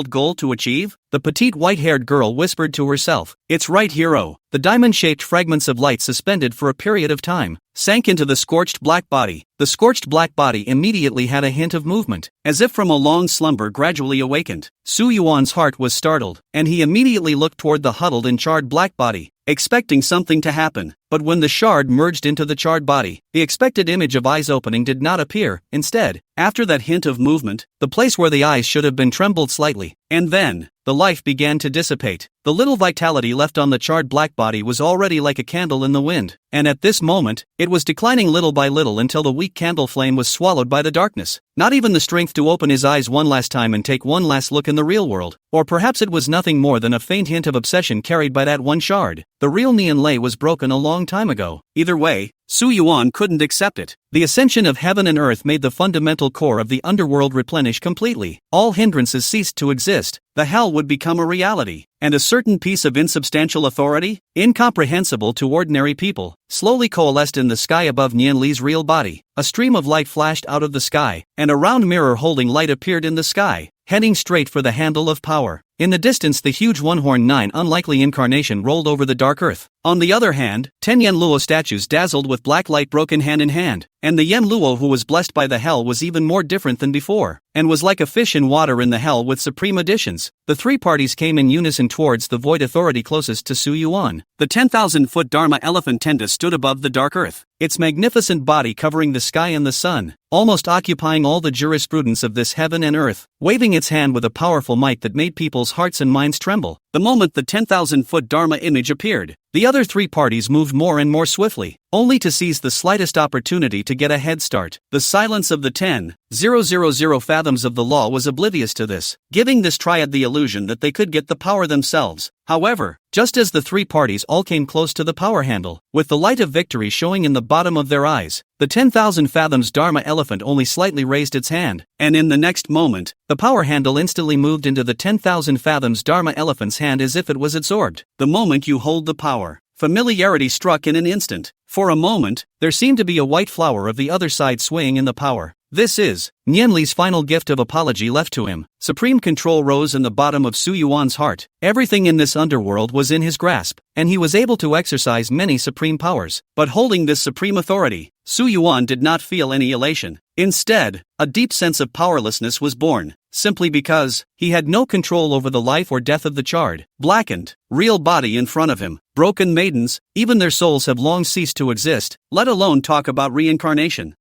[SPEAKER 1] goal to achieve?" The petite white-haired girl whispered to herself, "It's right, hero." The diamond-shaped fragments of light suspended for a period of time, sank into the scorched black body. The scorched black body immediately had a hint of movement, as if from a long slumber gradually awakened. Su Yuan's heart was startled, and he immediately looked toward the huddled and charred black body, expecting something to happen. But when the shard merged into the charred body, the expected image of eyes opening did not appear. Instead, after that hint of movement, the place where the eyes should have been trembled slightly, and then, the life began to dissipate. The little vitality left on the charred black body was already like a candle in the wind, and at this moment, it was declining little by little until the weak candle flame was swallowed by the darkness. Not even the strength to open his eyes one last time and take one last look in the real world. Or perhaps it was nothing more than a faint hint of obsession carried by that one shard. The real Nian Lei was broken a long time ago. Either way, Su Yuan couldn't accept it. The ascension of heaven and earth made the fundamental core of the underworld replenish completely. All hindrances ceased to exist. The hell would become a reality. And a certain piece of insubstantial authority, incomprehensible to ordinary people, slowly coalesced in the sky above Nian Li's real body. A stream of light flashed out of the sky, and a round mirror holding light appeared in the sky, heading straight for the handle of power. In the distance, the huge one-horned nine unlikely incarnation rolled over the dark earth. On the other hand, 10 Yen Luo statues dazzled with black light broken hand in hand, and the Yen Luo who was blessed by the hell was even more different than before, and was like a fish in water in the hell with supreme additions. The three parties came in unison towards the void authority closest to Su Yuan. The 10,000-foot Dharma elephant tenda stood above the dark earth, its magnificent body covering the sky and the sun, almost occupying all the jurisprudence of this heaven and earth, waving its hand with a powerful might that made people's hearts and minds tremble. The moment the 10,000-foot Dharma image appeared, the other three parties moved more and more swiftly, only to seize the slightest opportunity to get a head start. The silence of the 10,000 fathoms of the law was oblivious to this, giving this triad the illusion that they could get the power themselves. However, just as the three parties all came close to the power handle, with the light of victory showing in the bottom of their eyes, the 10,000 fathoms Dharma elephant only slightly raised its hand, and in the next moment, the power handle instantly moved into the 10,000 fathoms Dharma elephant's hand as if it was absorbed. The moment you hold the power, familiarity struck in an instant. For a moment, there seemed to be a white flower of the other side swaying in the power. This is Nianli's final gift of apology left to him. Supreme control rose in the bottom of Su Yuan's heart. Everything in this underworld was in his grasp, and he was able to exercise many supreme powers. But holding this supreme authority, Su Yuan did not feel any elation. Instead, a deep sense of powerlessness was born, simply because he had no control over the life or death of the charred, blackened, real body in front of him. Broken maidens, even their souls have long ceased to exist, let alone talk about reincarnation.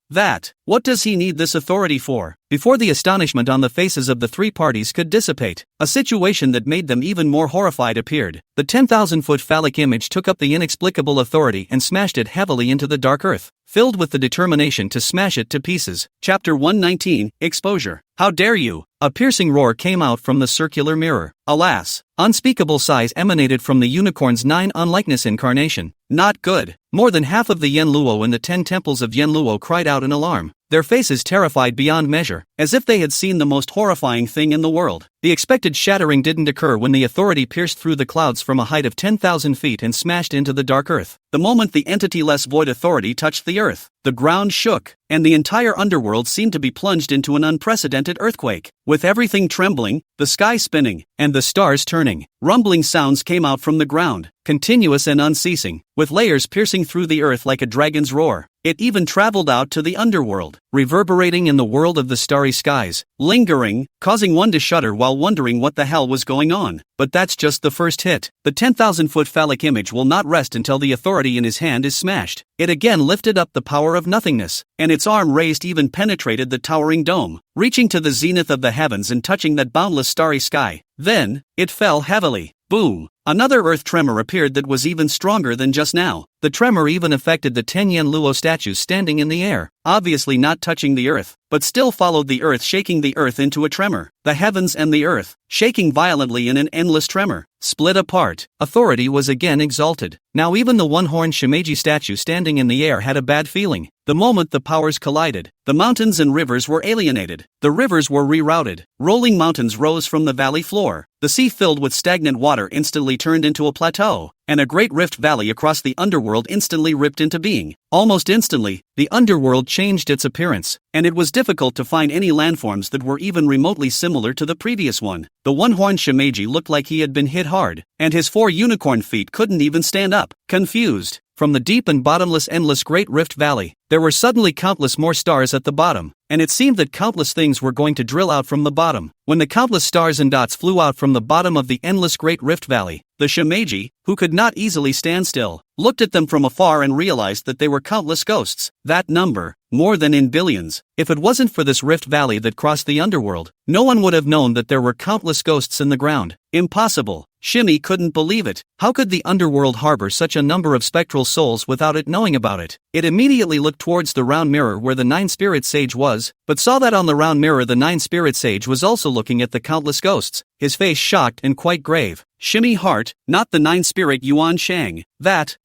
[SPEAKER 1] What does he need this authority for? Before the astonishment on the faces of the three parties could dissipate, a situation that made them even more horrified appeared. The 10,000-foot phallic image took up the inexplicable authority and smashed it heavily into the dark earth, filled with the determination to smash it to pieces. Chapter 119, Exposure. How dare you! A piercing roar came out from the circular mirror. Alas! Unspeakable sighs emanated from the unicorn's 9 unlikeness incarnation. Not good. More than half of the Yanluo in the 10 temples of Yanluo cried out in alarm, their faces terrified beyond measure, as if they had seen the most horrifying thing in the world. The expected shattering didn't occur when the authority pierced through the clouds from a height of 10,000 feet and smashed into the dark earth. The moment the entity-less void authority touched the earth, the ground shook, and the entire underworld seemed to be plunged into an unprecedented earthquake. With everything trembling, the sky spinning, and the stars turning, rumbling sounds came out from the ground, continuous and unceasing, with layers piercing through the earth like a dragon's roar. It even traveled out to the underworld, reverberating in the world of the starry skies, lingering, causing one to shudder while wondering what the hell was going on. But that's just the first hit. The 10,000-foot phallic image will not rest until the authority in his hand is smashed. It again lifted up the power of nothingness, and its arm raised even penetrated the towering dome, reaching to the zenith of the heavens and touching that boundless starry sky. Then, it fell heavily. Boom! Another earth tremor appeared that was even stronger than just now. The tremor even affected the 10 Yanluo statues standing in the air, obviously not touching the earth, but still followed the earth, shaking the earth into a tremor. The heavens and the earth, shaking violently in an endless tremor, split apart. Authority was again exalted. Now even the one-horned Shimeji statue standing in the air had a bad feeling. The moment the powers collided, the mountains and rivers were alienated. The rivers were rerouted. Rolling mountains rose from the valley floor. The sea filled with stagnant water instantly turned into a plateau, and a great rift valley across the underworld instantly ripped into being. Almost instantly, the underworld changed its appearance, and it was difficult to find any landforms that were even remotely similar to the previous one. The one-horned Shimeji looked like he had been hit hard, and his 4 unicorn feet couldn't even stand up. Confused, from the deep and bottomless endless great rift valley, there were suddenly countless more stars at the bottom, and it seemed that countless things were going to drill out from the bottom. When the countless stars and dots flew out from the bottom of the endless great rift valley, the Shimeji, who could not easily stand still, looked at them from afar and realized that they were countless ghosts. That number, more than in billions. If it wasn't for this rift valley that crossed the underworld, no one would have known that there were countless ghosts in the ground. Impossible. Shimmy couldn't believe it. How could the underworld harbor such a number of spectral souls without it knowing about it? It immediately looked towards the round mirror where the 9-spirit sage was, but saw that on the round mirror the 9-spirit sage was also looking at the countless ghosts, his face shocked and quite grave. Shimmy heart, not the 9-spirit Yuan Shang.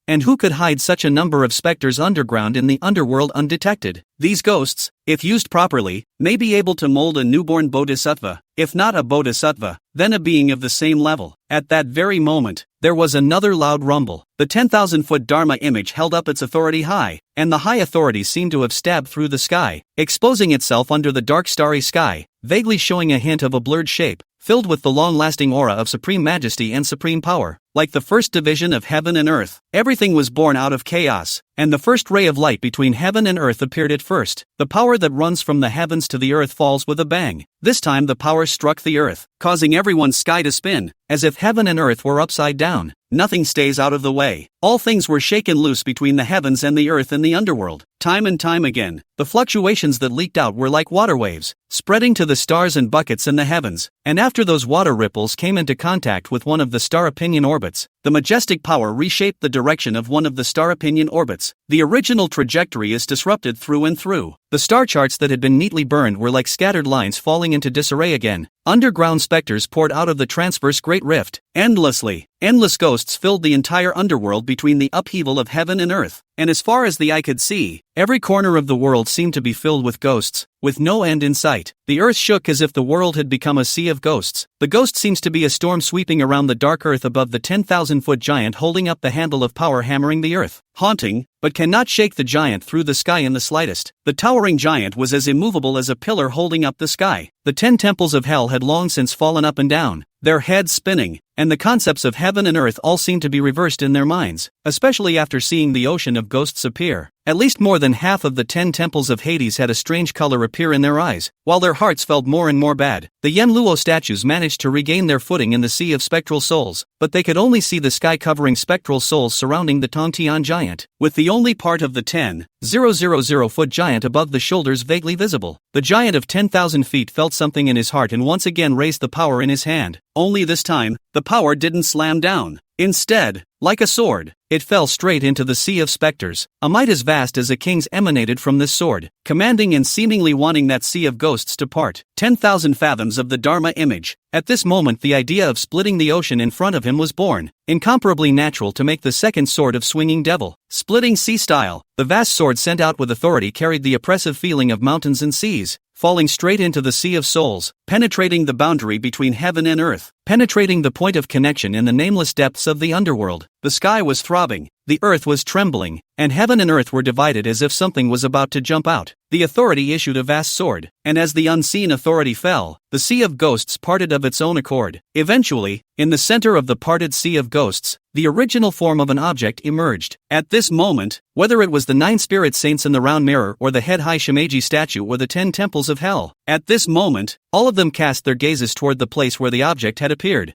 [SPEAKER 1] And who could hide such a number of specters underground in the underworld undetected? These ghosts, if used properly, may be able to mold a newborn bodhisattva. If not a bodhisattva, then a being of the same level. At that very moment, there was another loud rumble. The 10,000-foot Dharma image held up its authority high, and the high authority seemed to have stabbed through the sky, exposing itself under the dark starry sky, vaguely showing a hint of a blurred shape, filled with the long-lasting aura of supreme majesty and supreme power. Like the first division of heaven and earth, everything was born out of chaos, and the first ray of light between heaven and earth appeared at first. The power that runs from the heavens to the earth falls with a bang. This time the power struck the earth, causing everyone's sky to spin, as if heaven and earth were upside down. Nothing stays out of the way. All things were shaken loose between the heavens and the earth in the underworld. Time and time again, the fluctuations that leaked out were like water waves, spreading to the stars and buckets in the heavens, and after those water ripples came into contact with one of the star opinion orbits, the majestic power reshaped the direction of one of the star opinion orbits. The original trajectory is disrupted through and through. The star charts that had been neatly burned were like scattered lines falling into disarray again. Underground specters poured out of the transverse great rift. Endlessly, endless ghosts filled the entire underworld between the upheaval of heaven and earth, and as far as the eye could see, every corner of the world seemed to be filled with ghosts, with no end in sight. The earth shook as if the world had become a sea of ghosts. The ghost seems to be a storm sweeping around the dark earth above the 10,000-foot giant holding up the handle of power hammering the earth. Haunting, but cannot shake the giant through the sky in the slightest. The towering giant was as immovable as a pillar holding up the sky. The 10 temples of hell had long since fallen up and down, their heads spinning, and the concepts of heaven and earth all seemed to be reversed in their minds, especially after seeing the ocean of ghosts appear. At least more than half of the 10 temples of Hades had a strange color appear in their eyes, while their hearts felt more and more bad. The Yenluo statues managed to regain their footing in the sea of spectral souls, but they could only see the sky-covering spectral souls surrounding the Tongtian giant, with the only part of the 10,000-foot giant above the shoulders vaguely visible. The giant of 10,000 feet felt something in his heart and once again raised the power in his hand. Only this time, the power didn't slam down. Instead, like a sword, it fell straight into the sea of specters. A might as vast as a king's emanated from this sword, commanding and seemingly wanting that sea of ghosts to part. 10,000 fathoms of the Dharma image. At this moment the idea of splitting the ocean in front of him was born, incomparably natural to make the second sword of swinging devil. Splitting sea style, the vast sword sent out with authority carried the oppressive feeling of mountains and seas, falling straight into the sea of souls, penetrating the boundary between heaven and earth, penetrating the point of connection in the nameless depths of the underworld. The sky was throbbing, the earth was trembling, and heaven and earth were divided as if something was about to jump out. The authority issued a vast sword, and as the unseen authority fell, the sea of ghosts parted of its own accord. Eventually, in the center of the parted sea of ghosts, the original form of an object emerged. At this moment, whether it was the 9 spirit saints in the round mirror or the head-high Shimeji statue or the 10 temples of hell, at this moment, all of them cast their gazes toward the place where the object had appeared.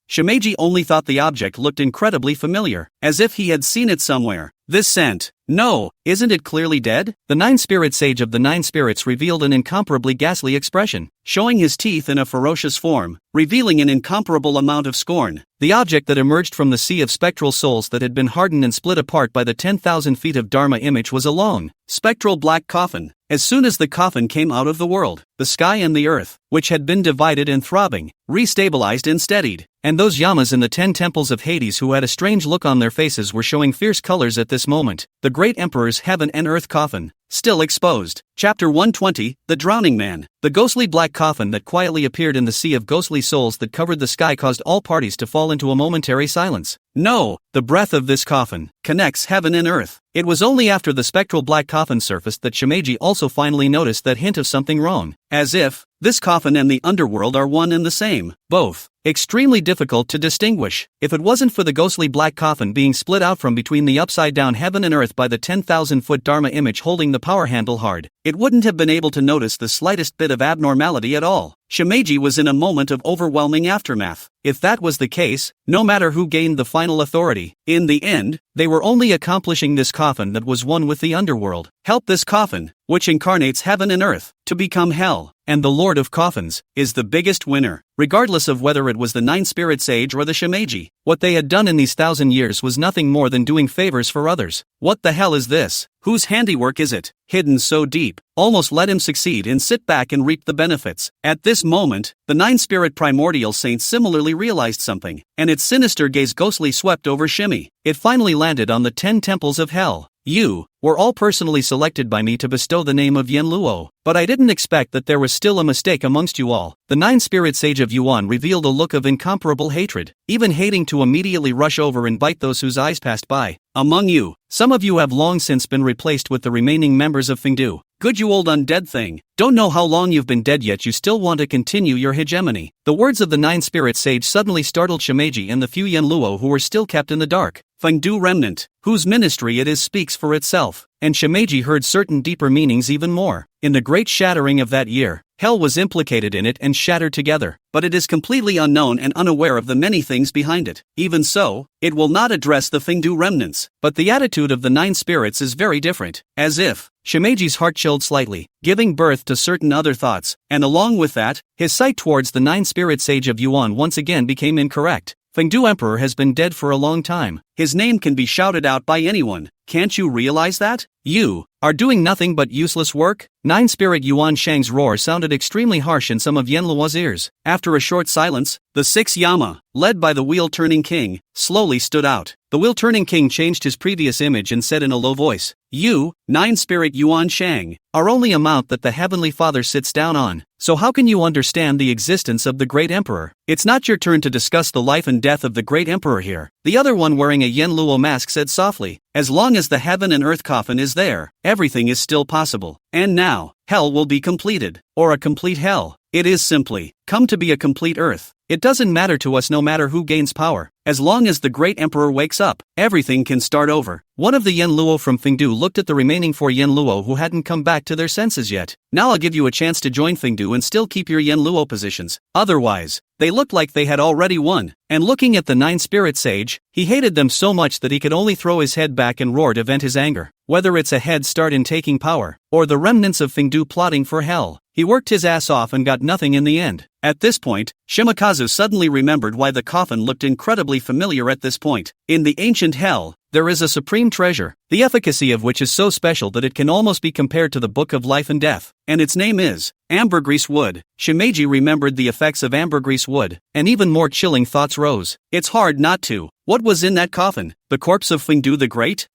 [SPEAKER 1] Shimeji only thought the object looked incredibly familiar, as if he had seen it somewhere. This scent. No, isn't it clearly dead? The 9-spirit sage of the 9 spirits revealed an incomparably ghastly expression, showing his teeth in a ferocious form, revealing an incomparable amount of scorn. The object that emerged from the sea of spectral souls that had been hardened and split apart by the 10,000 feet of Dharma image was a long, spectral black coffin. As soon as the coffin came out of the world, the sky and the earth, which had been divided and throbbing, restabilized and steadied, and those yamas in the 10 temples of Hades who had a strange look on their faces were showing fierce colors at this moment. The great emperor's heaven and earth coffin, still exposed. Chapter 120, The Drowning Man. The ghostly black coffin that quietly appeared in the sea of ghostly souls that covered the sky caused all parties to fall into a momentary silence. No, the breath of this coffin connects heaven and earth. It was only after the spectral black coffin surfaced that Shimeji also finally noticed that hint of something wrong, as if this coffin and the underworld are one and the same, both extremely difficult to distinguish. If it wasn't for the ghostly black coffin being split out from between the upside-down heaven and earth by the 10,000-foot Dharma image holding the power handle hard, it wouldn't have been able to notice the slightest bit of abnormality at all. Shimeji was in a moment of overwhelming aftermath. If that was the case, no matter who gained the final authority, in the end, they were only accomplishing this coffin that was one with the underworld. Help this coffin, which incarnates heaven and earth, to become hell, and the Lord of Coffins is the biggest winner. Regardless of whether it was the 9-spirit sage or the Shimeji, what they had done in these 1,000 years was nothing more than doing favors for others. What the hell is this? Whose handiwork is it, hidden so deep? Almost let him succeed and sit back and reap the benefits. At this moment, the 9-spirit primordial saint similarly realized something, and its sinister gaze ghostly swept over Shimi. It finally landed on the 10 temples of hell. You were all personally selected by me to bestow the name of Yenluo, but I didn't expect that there was still a mistake amongst you all. The 9-spirit sage of Yuan revealed a look of incomparable hatred, even hating to immediately rush over and bite those whose eyes passed by. Among you, some of you have long since been replaced with the remaining members of Fengdu. Good, you old undead thing. Don't know how long you've been dead yet you still want to continue your hegemony. The words of the 9-spirit sage suddenly startled Shimeji and the few Yenluo who were still kept in the dark. Fengdu remnant, whose ministry it is speaks for itself, and Shimeji heard certain deeper meanings even more. In the great shattering of that year, hell was implicated in it and shattered together, but it is completely unknown and unaware of the many things behind it. Even so, it will not address the Fengdu remnants, but the attitude of the 9 spirits is very different, as if Shimeji's heart chilled slightly, giving birth to certain other thoughts, and along with that, his sight towards the 9-spirit sage of Yuan once again became incorrect. Fengdu Emperor has been dead for a long time. His name can be shouted out by anyone. Can't you realize that? You are doing nothing but useless work? 9-spirit Yuan Shang's roar sounded extremely harsh in some of Yenluo's ears. After a short silence, the 6 Yama, led by the wheel-turning king, slowly stood out. The wheel-turning king changed his previous image and said in a low voice, "You, 9-spirit Yuan Shang, are only a mount that the Heavenly Father sits down on, so how can you understand the existence of the great emperor? It's not your turn to discuss the life and death of the great emperor here. The other one wearing a Yen Luo mask said softly, as long as the heaven and earth coffin is there, everything is still possible. And now, hell will be completed, or a complete hell. It is simply, come to be a complete earth. It doesn't matter to us no matter who gains power. As long as the great emperor wakes up, everything can start over. One of the Yen Luo from Fengdu looked at the remaining 4 Yen Luo who hadn't come back to their senses yet. Now I'll give you a chance to join Fengdu and still keep your Yen Luo positions. Otherwise, they looked like they had already won. And looking at the 9 spirit sage, he hated them so much that he could only throw his head back and roar to vent his anger. Whether it's a head start in taking power, or the remnants of Fengdu plotting for hell, he worked his ass off and got nothing in the end. At this point, Shimakazu suddenly remembered why the coffin looked incredibly familiar at this point. In the ancient hell, there is a supreme treasure, the efficacy of which is so special that it can almost be compared to the Book of Life and Death, and its name is ambergris wood. Shimeji remembered the effects of ambergris wood, and even more chilling thoughts rose. It's hard not to. What was in that coffin? The corpse of Fengdu the Great?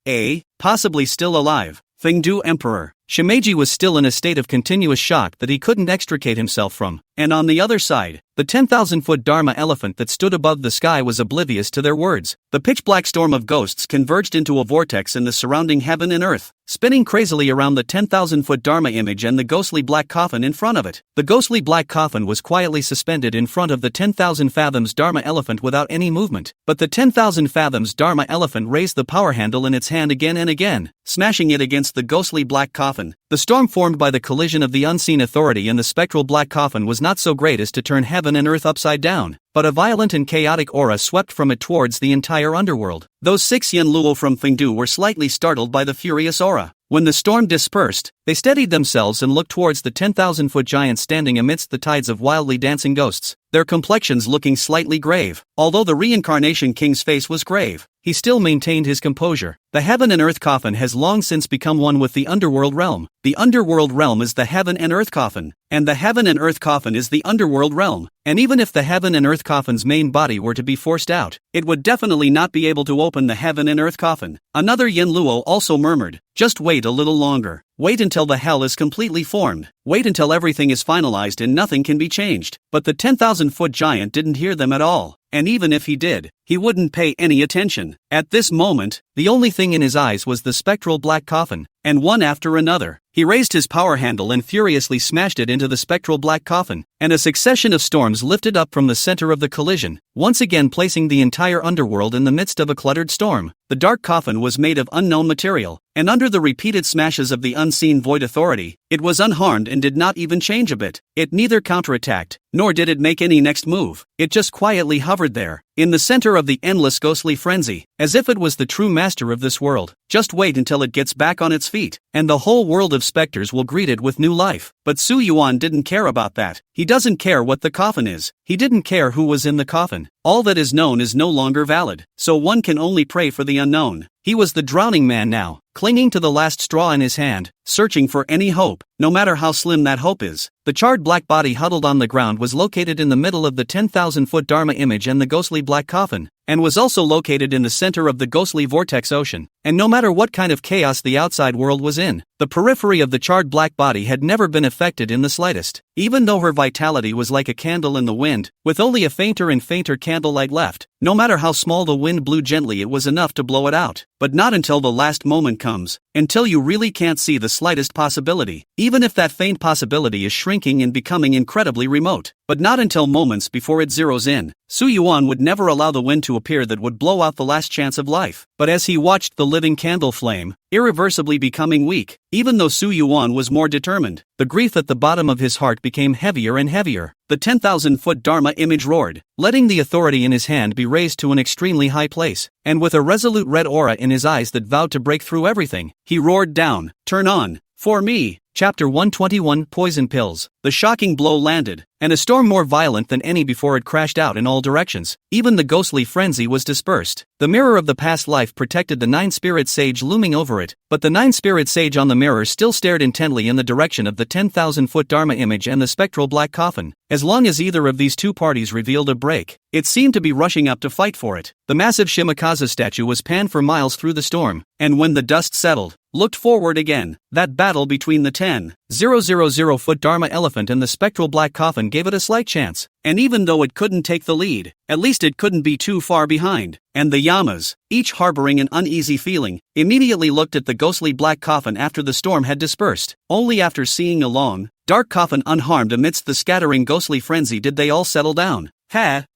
[SPEAKER 1] Possibly still alive. Fengdu Emperor. Shimeji was still in a state of continuous shock that he couldn't extricate himself from, and on the other side, the 10,000-foot Dharma elephant that stood above the sky was oblivious to their words. The pitch-black storm of ghosts converged into a vortex in the surrounding heaven and earth, spinning crazily around the 10,000-foot Dharma image and the ghostly black coffin in front of it. The ghostly black coffin was quietly suspended in front of the 10,000 fathoms Dharma elephant without any movement, but the 10,000 fathoms Dharma elephant raised the power handle in its hand again and again, smashing it against the ghostly black coffin. The storm formed by the collision of the unseen authority and the spectral black coffin was not so great as to turn heaven and earth upside down, but a violent and chaotic aura swept from it towards the entire underworld. Those 6 Yen Luo from Fengdu were slightly startled by the furious aura. When the storm dispersed, they steadied themselves and looked towards the 10,000-foot giant standing amidst the tides of wildly dancing ghosts, their complexions looking slightly grave. Although the reincarnation king's face was grave, he still maintained his composure. The heaven and earth coffin has long since become one with the underworld realm. The underworld realm is the heaven and earth coffin, and the heaven and earth coffin is the underworld realm. And even if the heaven and earth coffin's main body were to be forced out, it would definitely not be able to open the heaven and earth coffin. Another Yen Luo also murmured, "Just wait a little longer. Wait until the hell is completely formed. Wait until everything is finalized and nothing can be changed." But the 10,000-foot giant didn't hear them at all, and even if he did, he wouldn't pay any attention. At this moment, the only thing in his eyes was the spectral black coffin, and one after another, he raised his power handle and furiously smashed it into the spectral black coffin, and a succession of storms lifted up from the center of the collision, once again placing the entire underworld in the midst of a cluttered storm. The dark coffin was made of unknown material, and under the repeated smashes of the unseen void authority, it was unharmed and did not even change a bit. It neither counterattacked, nor did it make any next move. It just quietly hovered there, in the center of the endless ghostly frenzy, as if it was the true master of this world. Just wait until it gets back on its feet, and the whole world of specters will greet it with new life. But Su Yuan didn't care about that. He doesn't care what the coffin is. He didn't care who was in the coffin. All that is known is no longer valid, so one can only pray for the unknown. He was the drowning man now, clinging to the last straw in his hand, searching for any hope, no matter how slim that hope is. The charred black body huddled on the ground was located in the middle of the 10,000-foot Dharma image and the ghostly black coffin, and was also located in the center of the ghostly vortex ocean. And no matter what kind of chaos the outside world was in, the periphery of the charred black body had never been affected in the slightest. Even though her vitality was like a candle in the wind, with only a fainter and fainter candlelight left, no matter how small the wind blew gently, it was enough to blow it out. But not until the last moment comes, until you really can't see the slightest possibility, even if that faint possibility is shrinking and becoming incredibly remote. But not until moments before it zeroes in. Su Yuan would never allow the wind to appear that would blow out the last chance of life. But as he watched the living candle flame, irreversibly becoming weak, even though Su Yuan was more determined, the grief at the bottom of his heart became heavier and heavier. The 10,000-foot Dharma image roared, letting the authority in his hand be raised to an extremely high place, and with a resolute red aura in his eyes that vowed to break through everything, he roared down, "Turn on, for me." Chapter 121 Poison Pills. The shocking blow landed, and a storm more violent than any before it crashed out in all directions. Even the ghostly frenzy was dispersed. The mirror of the past life protected the 9-spirit sage looming over it, but the 9-spirit sage on the mirror still stared intently in the direction of the 10,000-foot Dharma image and the spectral black coffin. As long as either of these two parties revealed a break, it seemed to be rushing up to fight for it. The massive Shimakaze statue was panned for miles through the storm, and when the dust settled, looked forward again. That battle between the 10 000-foot Dharma elephant and the spectral black coffin gave it a slight chance. And even though it couldn't take the lead, at least it couldn't be too far behind. And the Yamas, each harboring an uneasy feeling, immediately looked at the ghostly black coffin after the storm had dispersed. Only after seeing a long, dark coffin unharmed amidst the scattering ghostly frenzy did they all settle down.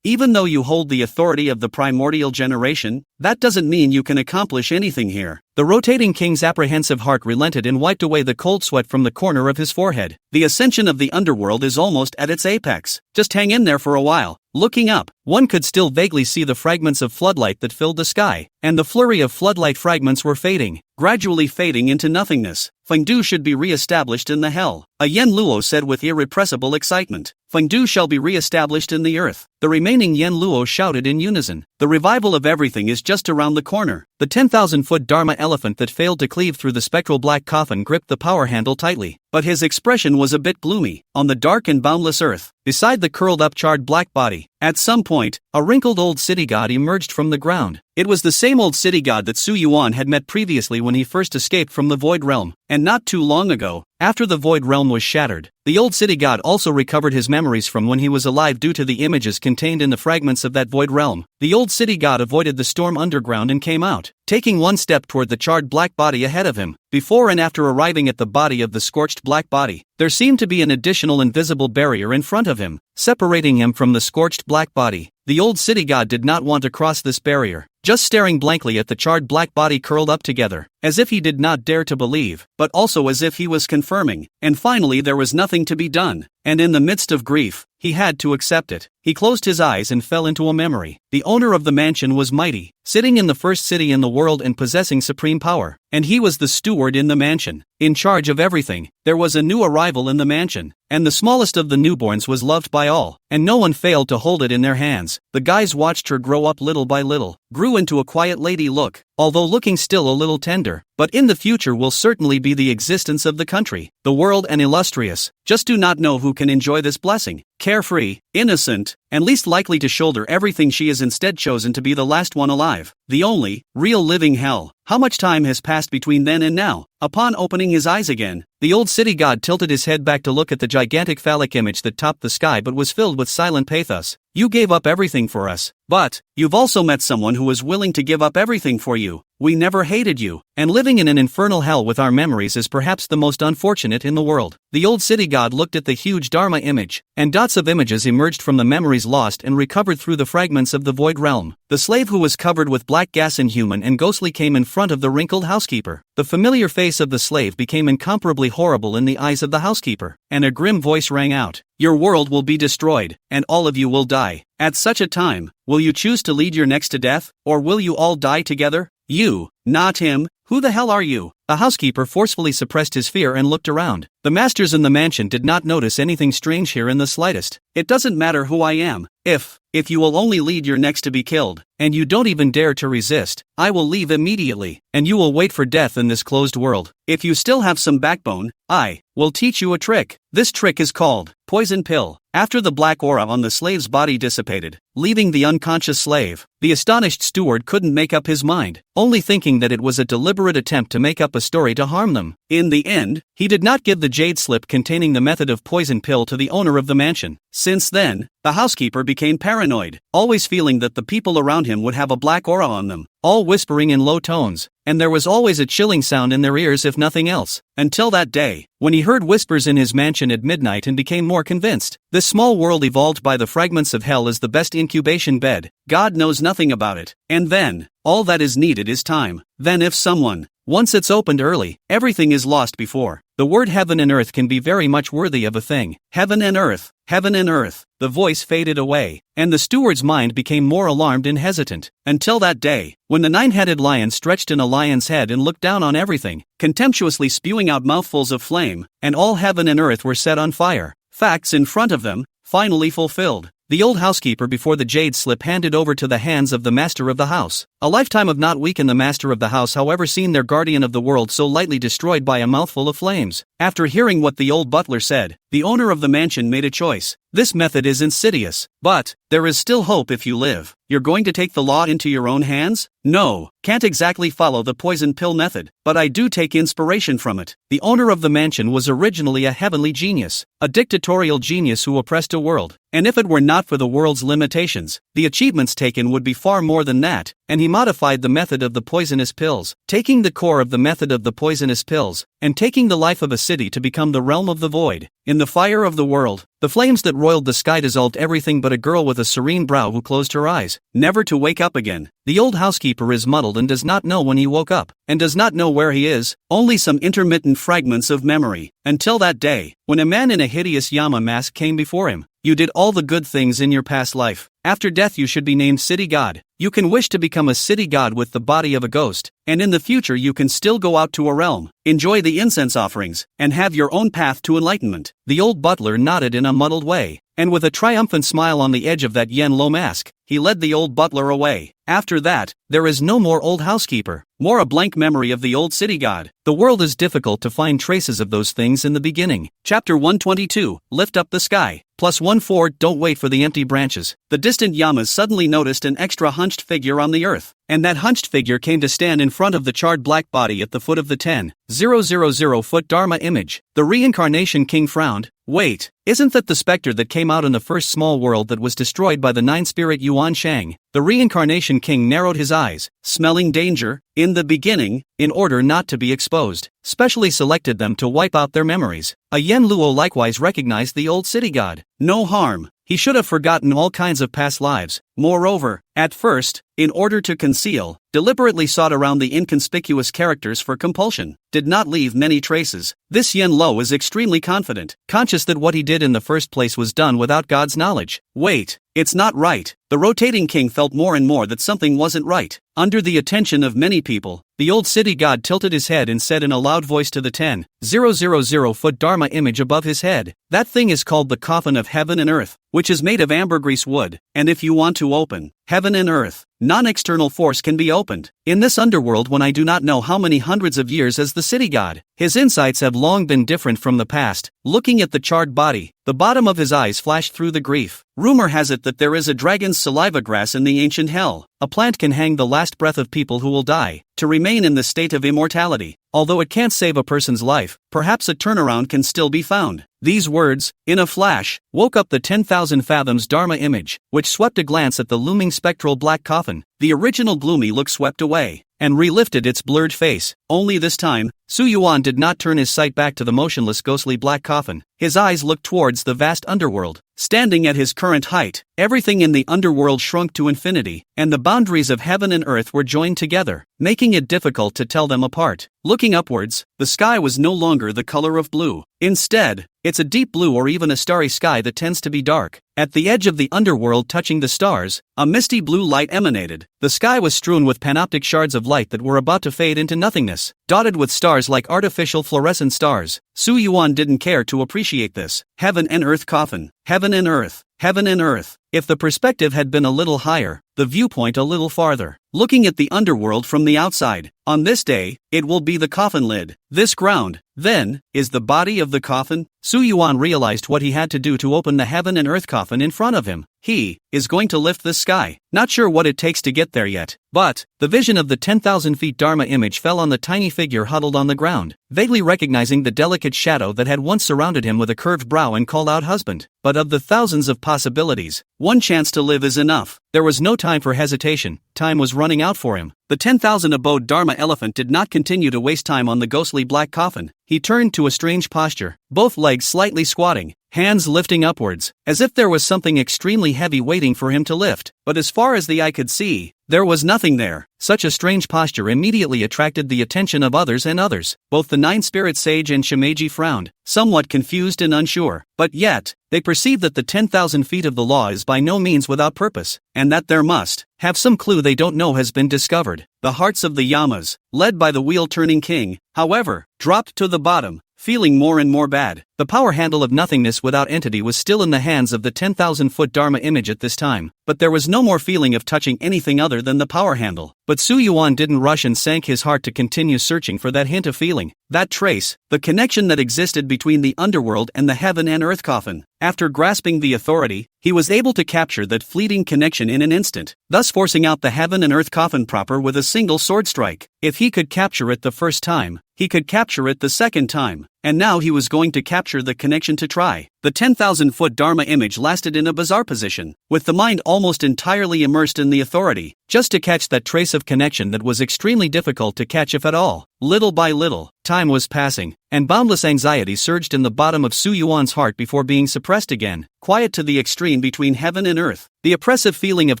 [SPEAKER 1] Even though you hold the authority of the primordial generation, that doesn't mean you can accomplish anything here. The rotating king's apprehensive heart relented and wiped away the cold sweat from the corner of his forehead. The ascension of the underworld is almost at its apex. Just hang in there for a while. Looking up, one could still vaguely see the fragments of floodlight that filled the sky, and the flurry of floodlight fragments were fading, gradually fading into nothingness. Fengdu should be re-established in the hell, a Yen Luo said with irrepressible excitement. Fengdu shall be re-established in the earth. The remaining Yen Luo shouted in unison. The revival of everything is just around the corner. The 10,000-foot Dharma elephant that failed to cleave through the spectral black coffin gripped the power handle tightly, but his expression was a bit gloomy. On the dark and boundless earth, beside the curled-up charred black body, at some point, a wrinkled old city god emerged from the ground. It was the same old city god that Su Yuan had met previously when he first escaped from the Void Realm, and not too long ago, after the Void Realm was shattered. The old city god also recovered his memories from when he was alive due to the images contained in the fragments of that Void Realm. The old city god avoided the storm underground and came out, taking one step toward the charred black body ahead of him. Before and after arriving at the body of the scorched black body, there seemed to be an additional invisible barrier in front of him, separating him from the scorched black body. The old city god did not want to cross this barrier, just staring blankly at the charred black body curled up together, as if he did not dare to believe, but also as if he was confirming. And finally there was nothing to be done, and in the midst of grief, he had to accept it. He closed his eyes and fell into a memory. The owner of the mansion was mighty, sitting in the first city in the world and possessing supreme power, and he was the steward in the mansion, in charge of everything. There was a new arrival in the mansion, and the smallest of the newborns was loved by all, and no one failed to hold it in their hands. The guys watched her grow up little by little, grew into a quiet lady look, although looking still a little tender, but in the future will certainly be the existence of the country, the world and illustrious. Just do not know who can enjoy this blessing. Carefree, innocent, and least likely to shoulder everything, she is instead chosen to be the last one alive, the only, real living hell. How much time has passed between then and now? Upon opening his eyes again, the old city god tilted his head back to look at the gigantic phallic image that topped the sky but was filled with silent pathos. You gave up everything for us, but you've also met someone who was willing to give up everything for you. We never hated you, and living in an infernal hell with our memories is perhaps the most unfortunate in the world. The old city god looked at the huge Dharma image, and dots of images emerged from the memories lost and recovered through the fragments of the Void Realm. The slave who was covered with black gas, inhuman and ghostly, came in front of the wrinkled housekeeper. The familiar face of the slave became incomparably horrible in the eyes of the housekeeper, and a grim voice rang out. Your world will be destroyed, and all of you will die. At such a time, will you choose to lead your next to death, or will you all die together? You, not him. Who the hell are you? The housekeeper forcefully suppressed his fear and looked around. The masters in the mansion did not notice anything strange here in the slightest. It doesn't matter who I am. If you will only lead your next to be killed, and you don't even dare to resist, I will leave immediately, and you will wait for death in this closed world. If you still have some backbone, I will teach you a trick. This trick is called poison pill. After the black aura on the slave's body dissipated, leaving the unconscious slave, the astonished steward couldn't make up his mind, only thinking that it was a deliberate attempt to make up a story to harm them. In the end, he did not give the jade slip containing the method of poison pill to the owner of the mansion. Since then, the housekeeper became paranoid, always feeling that the people around him would have a black aura on them, all whispering in low tones, and there was always a chilling sound in their ears if nothing else, until that day, when he heard whispers in his mansion at midnight and became more convinced. This small world evolved by the fragments of hell is the best incubation bed. God knows nothing about it, and then, all that is needed is time. Then if someone, once it's opened early, everything is lost before. The word heaven and earth can be very much worthy of a thing. Heaven and earth, heaven and earth. The voice faded away, and the steward's mind became more alarmed and hesitant, until that day, when the nine-headed lion stretched in a lion's head and looked down on everything, contemptuously spewing out mouthfuls of flame, and all heaven and earth were set on fire. Facts in front of them, finally fulfilled. The old housekeeper before the jade slip handed over to the hands of the master of the house. A lifetime of not weakened the master of the house, however, seen their guardian of the world so lightly destroyed by a mouthful of flames. After hearing what the old butler said, the owner of the mansion made a choice. This method is insidious, but there is still hope if you live. You're going to take the law into your own hands? No, can't exactly follow the poison pill method, but I do take inspiration from it. The owner of the mansion was originally a heavenly genius, a dictatorial genius who oppressed a world. And if it were not for the world's limitations, the achievements taken would be far more than that, and he modified the method of the poisonous pills, taking the core of the method of the poisonous pills, and taking the life of a city to become the realm of the void. In the fire of the world, the flames that roiled the sky dissolved everything but a girl with a serene brow who closed her eyes, never to wake up again. The old housekeeper is muddled and does not know when he woke up, and does not know where he is, only some intermittent fragments of memory, until that day, when a man in a hideous Yama mask came before him. You did all the good things in your past life. After death you should be named city god. You can wish to become a city god with the body of a ghost, and in the future you can still go out to a realm, enjoy the incense offerings, and have your own path to enlightenment. The old butler nodded in a muddled way, and with a triumphant smile on the edge of that yen lo mask, he led the old butler away. After that, there is no more old housekeeper, more a blank memory of the old city god. The world is difficult to find traces of those things in the beginning. Chapter 122, Lift Up the Sky. +14 Don't wait for the empty branches. The distant Yamas suddenly noticed an extra hunched figure on the earth, and that hunched figure came to stand in front of the charred black body at the foot of the 10,000-foot Dharma image. The reincarnation king frowned. Wait, isn't that the specter that came out in the first small world that was destroyed by the nine-spirit Yuan Shang? The reincarnation king narrowed his eyes, smelling danger. In the beginning, in order not to be exposed, specially selected them to wipe out their memories. A Yen Luo likewise recognized the old city god. No harm. He should have forgotten all kinds of past lives. Moreover, at first, in order to conceal, deliberately sought around the inconspicuous characters for compulsion, did not leave many traces. This Yen Lo is extremely confident, conscious that what he did in the first place was done without God's knowledge. Wait, it's not right. The rotating king felt more and more that something wasn't right. Under the attention of many people, the old city god tilted his head and said in a loud voice to the 10,000-foot Dharma image above his head, "That thing is called the coffin of heaven and earth, which is made of ambergris wood, and if you want to open heaven and earth, non-external force can be opened. In this underworld when I do not know how many hundreds of years as the city god, his insights have long been different from the past." Looking at the charred body, the bottom of his eyes flashed through the grief. Rumor has it that there is a dragon's saliva grass in the ancient hell. A plant can hang the last breath of people who will die, to remain in the state of immortality. Although it can't save a person's life, perhaps a turnaround can still be found. These words, in a flash, woke up the 10,000 fathoms Dharma image, which swept a glance at the looming spectral black coffin. The original gloomy look swept away, and relifted its blurred face. Only this time, Su Yuan did not turn his sight back to the motionless ghostly black coffin. His eyes looked towards the vast underworld. Standing at his current height, everything in the underworld shrunk to infinity, and the boundaries of heaven and earth were joined together, making it difficult to tell them apart. Looking upwards, the sky was no longer the color of blue. Instead, it's a deep blue or even a starry sky that tends to be dark. At the edge of the underworld touching the stars, a misty blue light emanated. The sky was strewn with panoptic shards of light that were about to fade into nothingness, dotted with stars like artificial fluorescent stars. Su Yuan didn't care to appreciate this. Heaven and earth coffin. Heaven and earth. Heaven and earth. If the perspective had been a little higher, the viewpoint a little farther, looking at the underworld from the outside, on this day, it will be the coffin lid. This ground, then, is the body of the coffin. Su Yuan realized what he had to do to open the heaven and earth coffin in front of him. He is going to lift the sky. Not sure what it takes to get there yet, but the vision of the 10,000 feet Dharma image fell on the tiny figure huddled on the ground, vaguely recognizing the delicate shadow that had once surrounded him with a curved brow and called out husband. But of the thousands of possibilities, one chance to live is enough. There was no time for hesitation. Time was running out for him. The 10,000 abode Dharma elephant did not continue to waste time on the ghostly black coffin. He turned to a strange posture, both legs slightly squatting, hands lifting upwards, as if there was something extremely heavy waiting for him to lift. But as far as the eye could see, there was nothing there. Such a strange posture immediately attracted the attention of others and others. Both the nine-spirit sage and Shimeji frowned, somewhat confused and unsure. But yet, they perceived that the 10,000 feet of the law is by no means without purpose, and that there must have some clue they don't know has been discovered. The hearts of the Yamas, led by the wheel-turning king, however, dropped to the bottom, feeling more and more bad. The power handle of nothingness without entity was still in the hands of the 10,000-foot Dharma image at this time, but there was no more feeling of touching anything other than the power handle. But Su Yuan didn't rush and sank his heart to continue searching for that hint of feeling, that trace, the connection that existed between the underworld and the heaven and earth coffin. After grasping the authority, he was able to capture that fleeting connection in an instant, thus forcing out the heaven and earth coffin proper with a single sword strike. If he could capture it the first time, he could capture it the second time, and now he was going to capture the connection to try. The 10,000-foot Dharma image lasted in a bizarre position, with the mind almost entirely immersed in the authority, just to catch that trace of connection that was extremely difficult to catch if at all. Little by little, time was passing, and boundless anxiety surged in the bottom of Su Yuan's heart before being suppressed again, quiet to the extreme between heaven and earth. The oppressive feeling of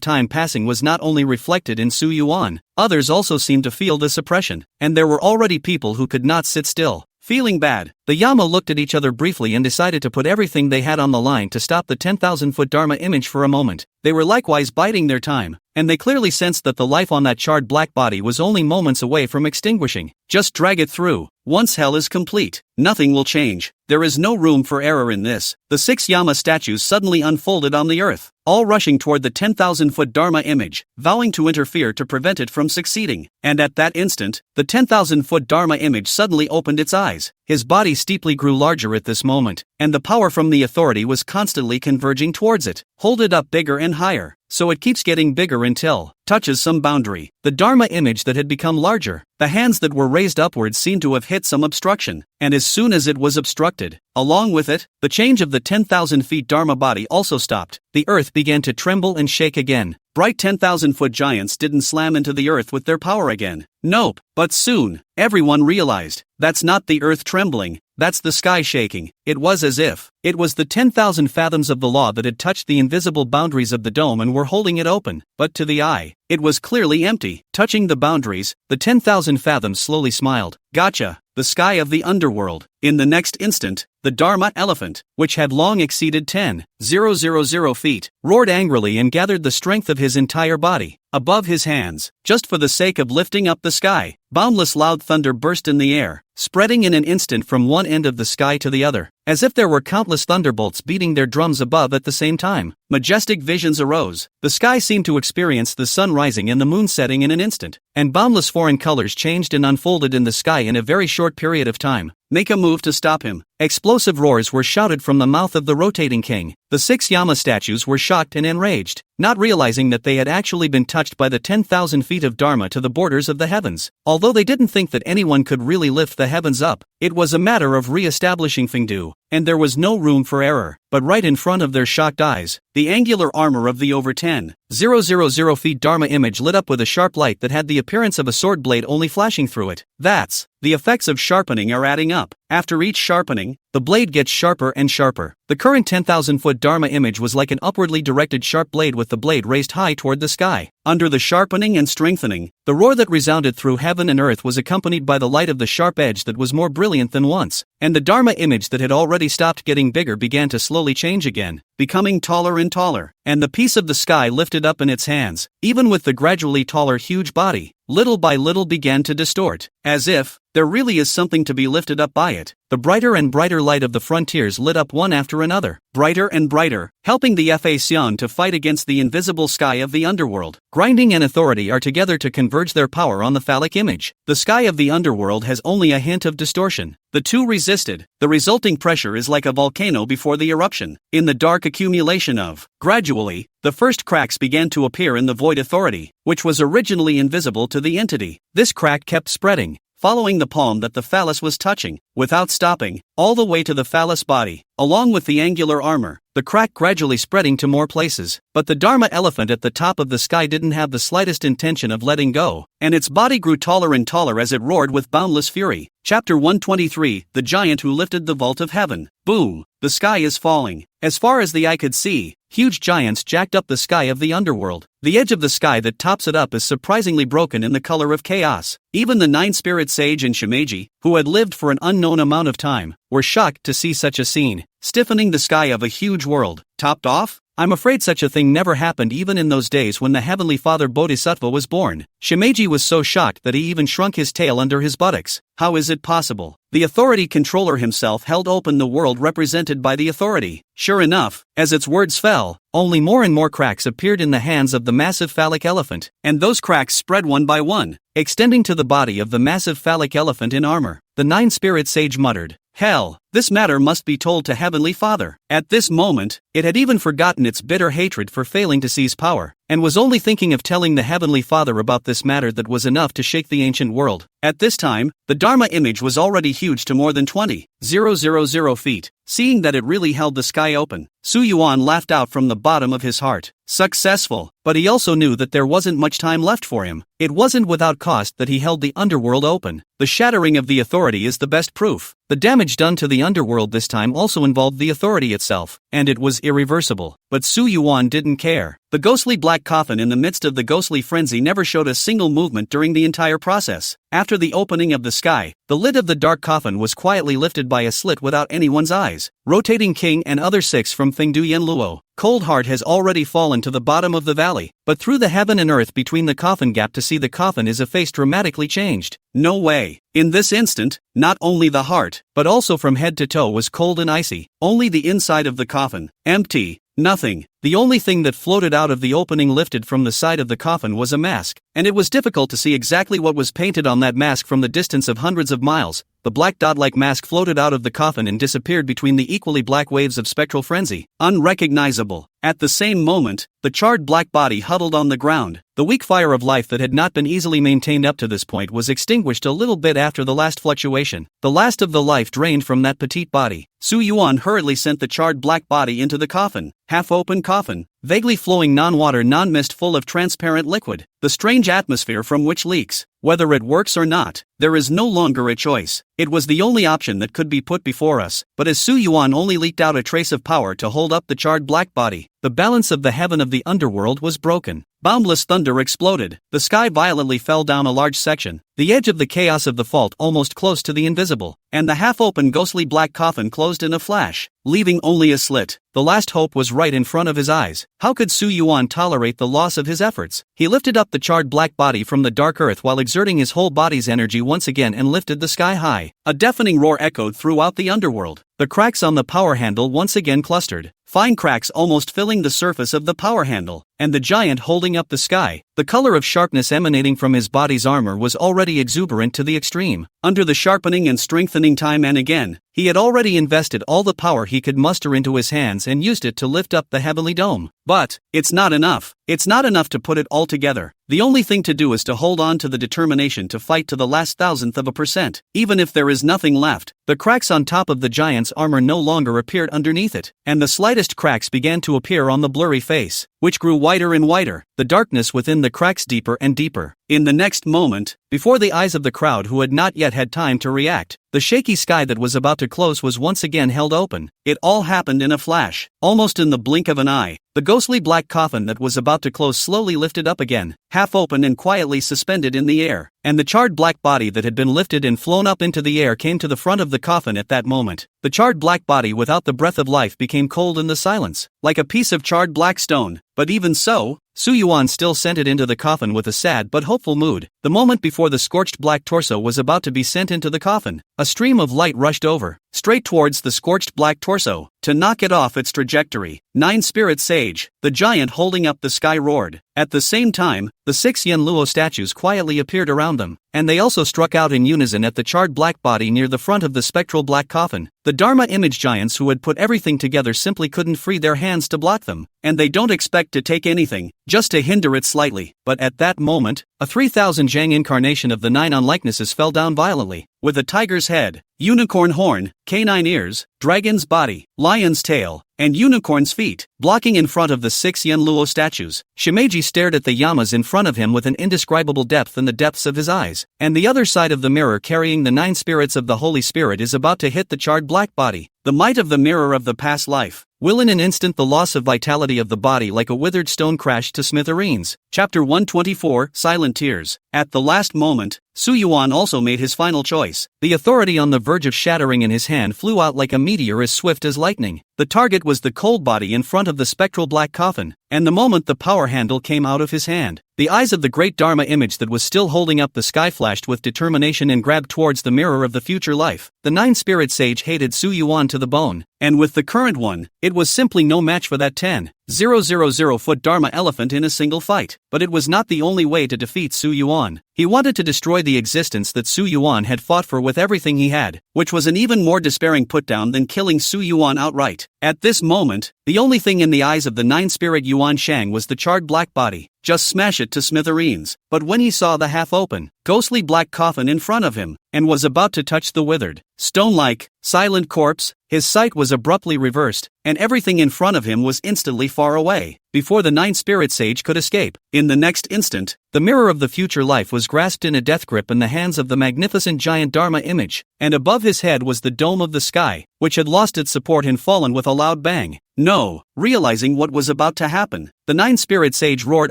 [SPEAKER 1] time passing was not only reflected in Su Yuan, others also seemed to feel the suppression, and there were already people who could not sit still. Feeling bad, the Yama looked at each other briefly and decided to put everything they had on the line to stop the 10,000-foot Dharma image for a moment. They were likewise biding their time, and they clearly sensed that the life on that charred black body was only moments away from extinguishing. Just drag it through. Once hell is complete, nothing will change. There is no room for error in this. The 6 Yama statues suddenly unfolded on the earth, all rushing toward the 10,000-foot Dharma image, vowing to interfere to prevent it from succeeding. And at that instant, the 10,000-foot Dharma image suddenly opened its eyes. His body steeply grew larger at this moment, and the power from the authority was constantly converging towards it. Hold it up bigger and higher, so it keeps getting bigger until touches some boundary. The Dharma image that had become larger, the hands that were raised upwards seemed to have hit some obstruction, and as soon as it was obstructed, along with it, the change of the 10,000 feet Dharma body also stopped. The earth began to tremble and shake again. Bright 10,000-foot giants didn't slam into the earth with their power again. Nope, but soon, everyone realized, that's not the earth trembling, that's the sky shaking. It was as if it was the 10,000 fathoms of the law that had touched the invisible boundaries of the dome and were holding it open, but to the eye, it was clearly empty. Touching the boundaries, the 10,000 fathoms slowly smiled. Gotcha, the sky of the underworld. In the next instant, the Dharma elephant, which had long exceeded 10,000 feet, roared angrily and gathered the strength of his entire body above his hands, just for the sake of lifting up the sky. Boundless loud thunder burst in the air, spreading in an instant from one end of the sky to the other, as if there were countless thunderbolts beating their drums above at the same time. Majestic visions arose. The sky seemed to experience the sun rising and the moon setting in an instant, and boundless foreign colors changed and unfolded in the sky in a very short period of time. Make a move to stop him. Explosive roars were shouted from the mouth of the rotating king. The 6 Yama statues were shocked and enraged, not realizing that they had actually been touched by the 10,000 feet of Dharma to the borders of the heavens. Although they didn't think that anyone could really lift the heavens up, it was a matter of re-establishing Fengdu, and there was no room for error. But right in front of their shocked eyes, the angular armor of the over 10,000 feet Dharma image lit up with a sharp light that had the appearance of a sword blade only flashing through it. That's the effects of sharpening are adding up. After each sharpening, the blade gets sharper and sharper. The current 10,000-foot Dharma image was like an upwardly directed sharp blade with the blade raised high toward the sky. Under the sharpening and strengthening, the roar that resounded through heaven and earth was accompanied by the light of the sharp edge that was more brilliant than once, and the Dharma image that had already stopped getting bigger began to slowly change again, becoming taller and taller, and the piece of the sky lifted up in its hands, even with the gradually taller huge body, little by little began to distort, as if there really is something to be lifted up by it. The brighter and brighter light of the frontiers lit up one after another, brighter and brighter, helping the Xian to fight against the invisible sky of the underworld. Grinding and authority are together to converge their power on the phallic image. The sky of the underworld has only a hint of distortion. The two resisted. The resulting pressure is like a volcano before the eruption. In the dark accumulation of, gradually, the first cracks began to appear in the void authority, which was originally invisible to the entity. This crack kept spreading, following the palm that the phallus was touching, without stopping, all the way to the phallus body, along with the angular armor, the crack gradually spreading to more places. But the Dharma elephant at the top of the sky didn't have the slightest intention of letting go, and its body grew taller and taller as it roared with boundless fury. Chapter 123, The Giant Who Lifted the Vault of Heaven. Boom! The sky is falling. As far as the eye could see, huge giants jacked up the sky of the underworld. The edge of the sky that tops it up is surprisingly broken in the color of chaos. Even the 9-spirit sage and Shimeji, who had lived for an unknown amount of time, were shocked to see such a scene, stiffening the sky of a huge world. Topped off? I'm afraid such a thing never happened even in those days when the Heavenly Father Bodhisattva was born. Shimeji was so shocked that he even shrunk his tail under his buttocks. How is it possible? The authority controller himself held open the world represented by the authority. Sure enough, as its words fell, only more and more cracks appeared in the hands of the massive phallic elephant, and those cracks spread one by one, extending to the body of the massive phallic elephant in armor. The nine-spirit sage muttered, "Hell, this matter must be told to Heavenly Father." At this moment, it had even forgotten its bitter hatred for failing to seize power, and was only thinking of telling the Heavenly Father about this matter that was enough to shake the ancient world. At this time, the Dharma image was already huge to more than 20,000 feet. Seeing that it really held the sky open, Su Yuan laughed out from the bottom of his heart. Successful, but he also knew that there wasn't much time left for him. It wasn't without cost that he held the underworld open. The shattering of the authority is the best proof. The damage done to the underworld this time also involved the authority itself, and it was irreversible. But Su Yuan didn't care. The ghostly black coffin in the midst of the ghostly frenzy never showed a single movement during the entire process. After the opening of the sky, the lid of the dark coffin was quietly lifted by a slit without anyone's eyes. Rotating King and other six from Fengdu Yenluo, Cold Heart has already fallen to the bottom of the valley, but through the heaven and earth between the coffin gap to see the coffin is a face dramatically changed. No way. In this instant, not only the heart, but also from head to toe was cold and icy. Only the inside of the coffin, empty. Nothing. The only thing that floated out of the opening lifted from the side of the coffin was a mask, and it was difficult to see exactly what was painted on that mask from the distance of hundreds of miles. The black dot-like mask floated out of the coffin and disappeared between the equally black waves of spectral frenzy. Unrecognizable. At the same moment, the charred black body huddled on the ground. The weak fire of life that had not been easily maintained up to this point was extinguished a little bit after the last fluctuation. The last of the life drained from that petite body. Su Yuan hurriedly sent the charred black body into the coffin. Half-open coffin, vaguely flowing non-water non-mist full of transparent liquid. The strange atmosphere from which leaks. Whether it works or not, there is no longer a choice. It was the only option that could be put before us, but as Su Yuan only leaked out a trace of power to hold up the charred black body, the balance of the heaven of the underworld was broken. Boundless thunder exploded. The sky violently fell down a large section, the edge of the chaos of the fault almost close to the invisible, and the half-open ghostly black coffin closed in a flash, leaving only a slit. The last hope was right in front of his eyes. How could Su Yuan tolerate the loss of his efforts? He lifted up the charred black body from the dark earth while exerting his whole body's energy once again and lifted the sky high. A deafening roar echoed throughout the underworld. The cracks on the power handle once again clustered, fine cracks almost filling the surface of the power handle, and the giant holding up the sky. The color of sharpness emanating from his body's armor was already exuberant to the extreme. Under the sharpening and strengthening time and again, he had already invested all the power he could muster into his hands and used it to lift up the heavenly dome. But it's not enough. It's not enough to put it all together. The only thing to do is to hold on to the determination to fight to the last 0.000%. Even if there is nothing left, the cracks on top of the giant's armor no longer appeared underneath it, and the slightest cracks began to appear on the blurry face, which grew wider and wider, the darkness within the cracks deeper and deeper. In the next moment, before the eyes of the crowd who had not yet had time to react, the shaky sky that was about to close was once again held open. It all happened in a flash, almost in the blink of an eye. The ghostly black coffin that was about to close slowly lifted up again, half open and quietly suspended in the air, and the charred black body that had been lifted and flown up into the air came to the front of the coffin at that moment. The charred black body without the breath of life became cold in the silence, like a piece of charred black stone. But even so, Su Yuan still sent it into the coffin with a sad but hopeful mood. The moment before the scorched black torso was about to be sent into the coffin, a stream of light rushed over, straight towards the scorched black torso, to knock it off its trajectory. Nine-spirit sage, the giant holding up the sky roared. At the same time, the 6 Yenluo statues quietly appeared around them, and they also struck out in unison at the charred black body near the front of the spectral black coffin. The Dharma image giants who had put everything together simply couldn't free their hands to block them, and they don't expect to take anything, just to hinder it slightly. But at that moment, a 3000 Zhang incarnation of the 9 unlikenesses fell down violently, with a tiger's head, unicorn horn, canine ears, dragon's body, lion's tail, and unicorn's feet, blocking in front of the 6 Yenluo statues. Shimeji stared at the yamas in front of him with an indescribable depth in the depths of his eyes, and the other side of the mirror carrying the 9 spirits of the Holy Spirit is about to hit the charred black body. The might of the mirror of the past life will in an instant the loss of vitality of the body like a withered stone crash to smithereens. Chapter 124, Silent Tears. At the last moment, Su Yuan also made his final choice. The authority on the verge of shattering in his hand flew out like a meteor as swift as lightning. The target was the cold body in front of the spectral black coffin, and the moment the power handle came out of his hand, the eyes of the great Dharma image that was still holding up the sky flashed with determination and grabbed towards the mirror of the future life. The nine-spirit sage hated Su Yuan to the bone, and with the current one, it was simply no match for that 10,000-foot Dharma elephant in a single fight. But it was not the only way to defeat Su Yuan. He wanted to destroy the existence that Su Yuan had fought for with everything he had, which was an even more despairing putdown than killing Su Yuan outright. At this moment, the only thing in the eyes of the nine-spirit Yuan Shang was the charred black body. Just smash it to smithereens. But when he saw the half-open, ghostly black coffin in front of him, and was about to touch the withered, stone-like, silent corpse, his sight was abruptly reversed, and everything in front of him was instantly far away, before the nine-spirit sage could escape. In the next instant, the mirror of the future life was grasped in a death grip in the hands of the magnificent giant Dharma image, and above his head was the dome of the sky, which had lost its support and fallen with a loud bang. No, realizing what was about to happen, the nine-spirit sage roared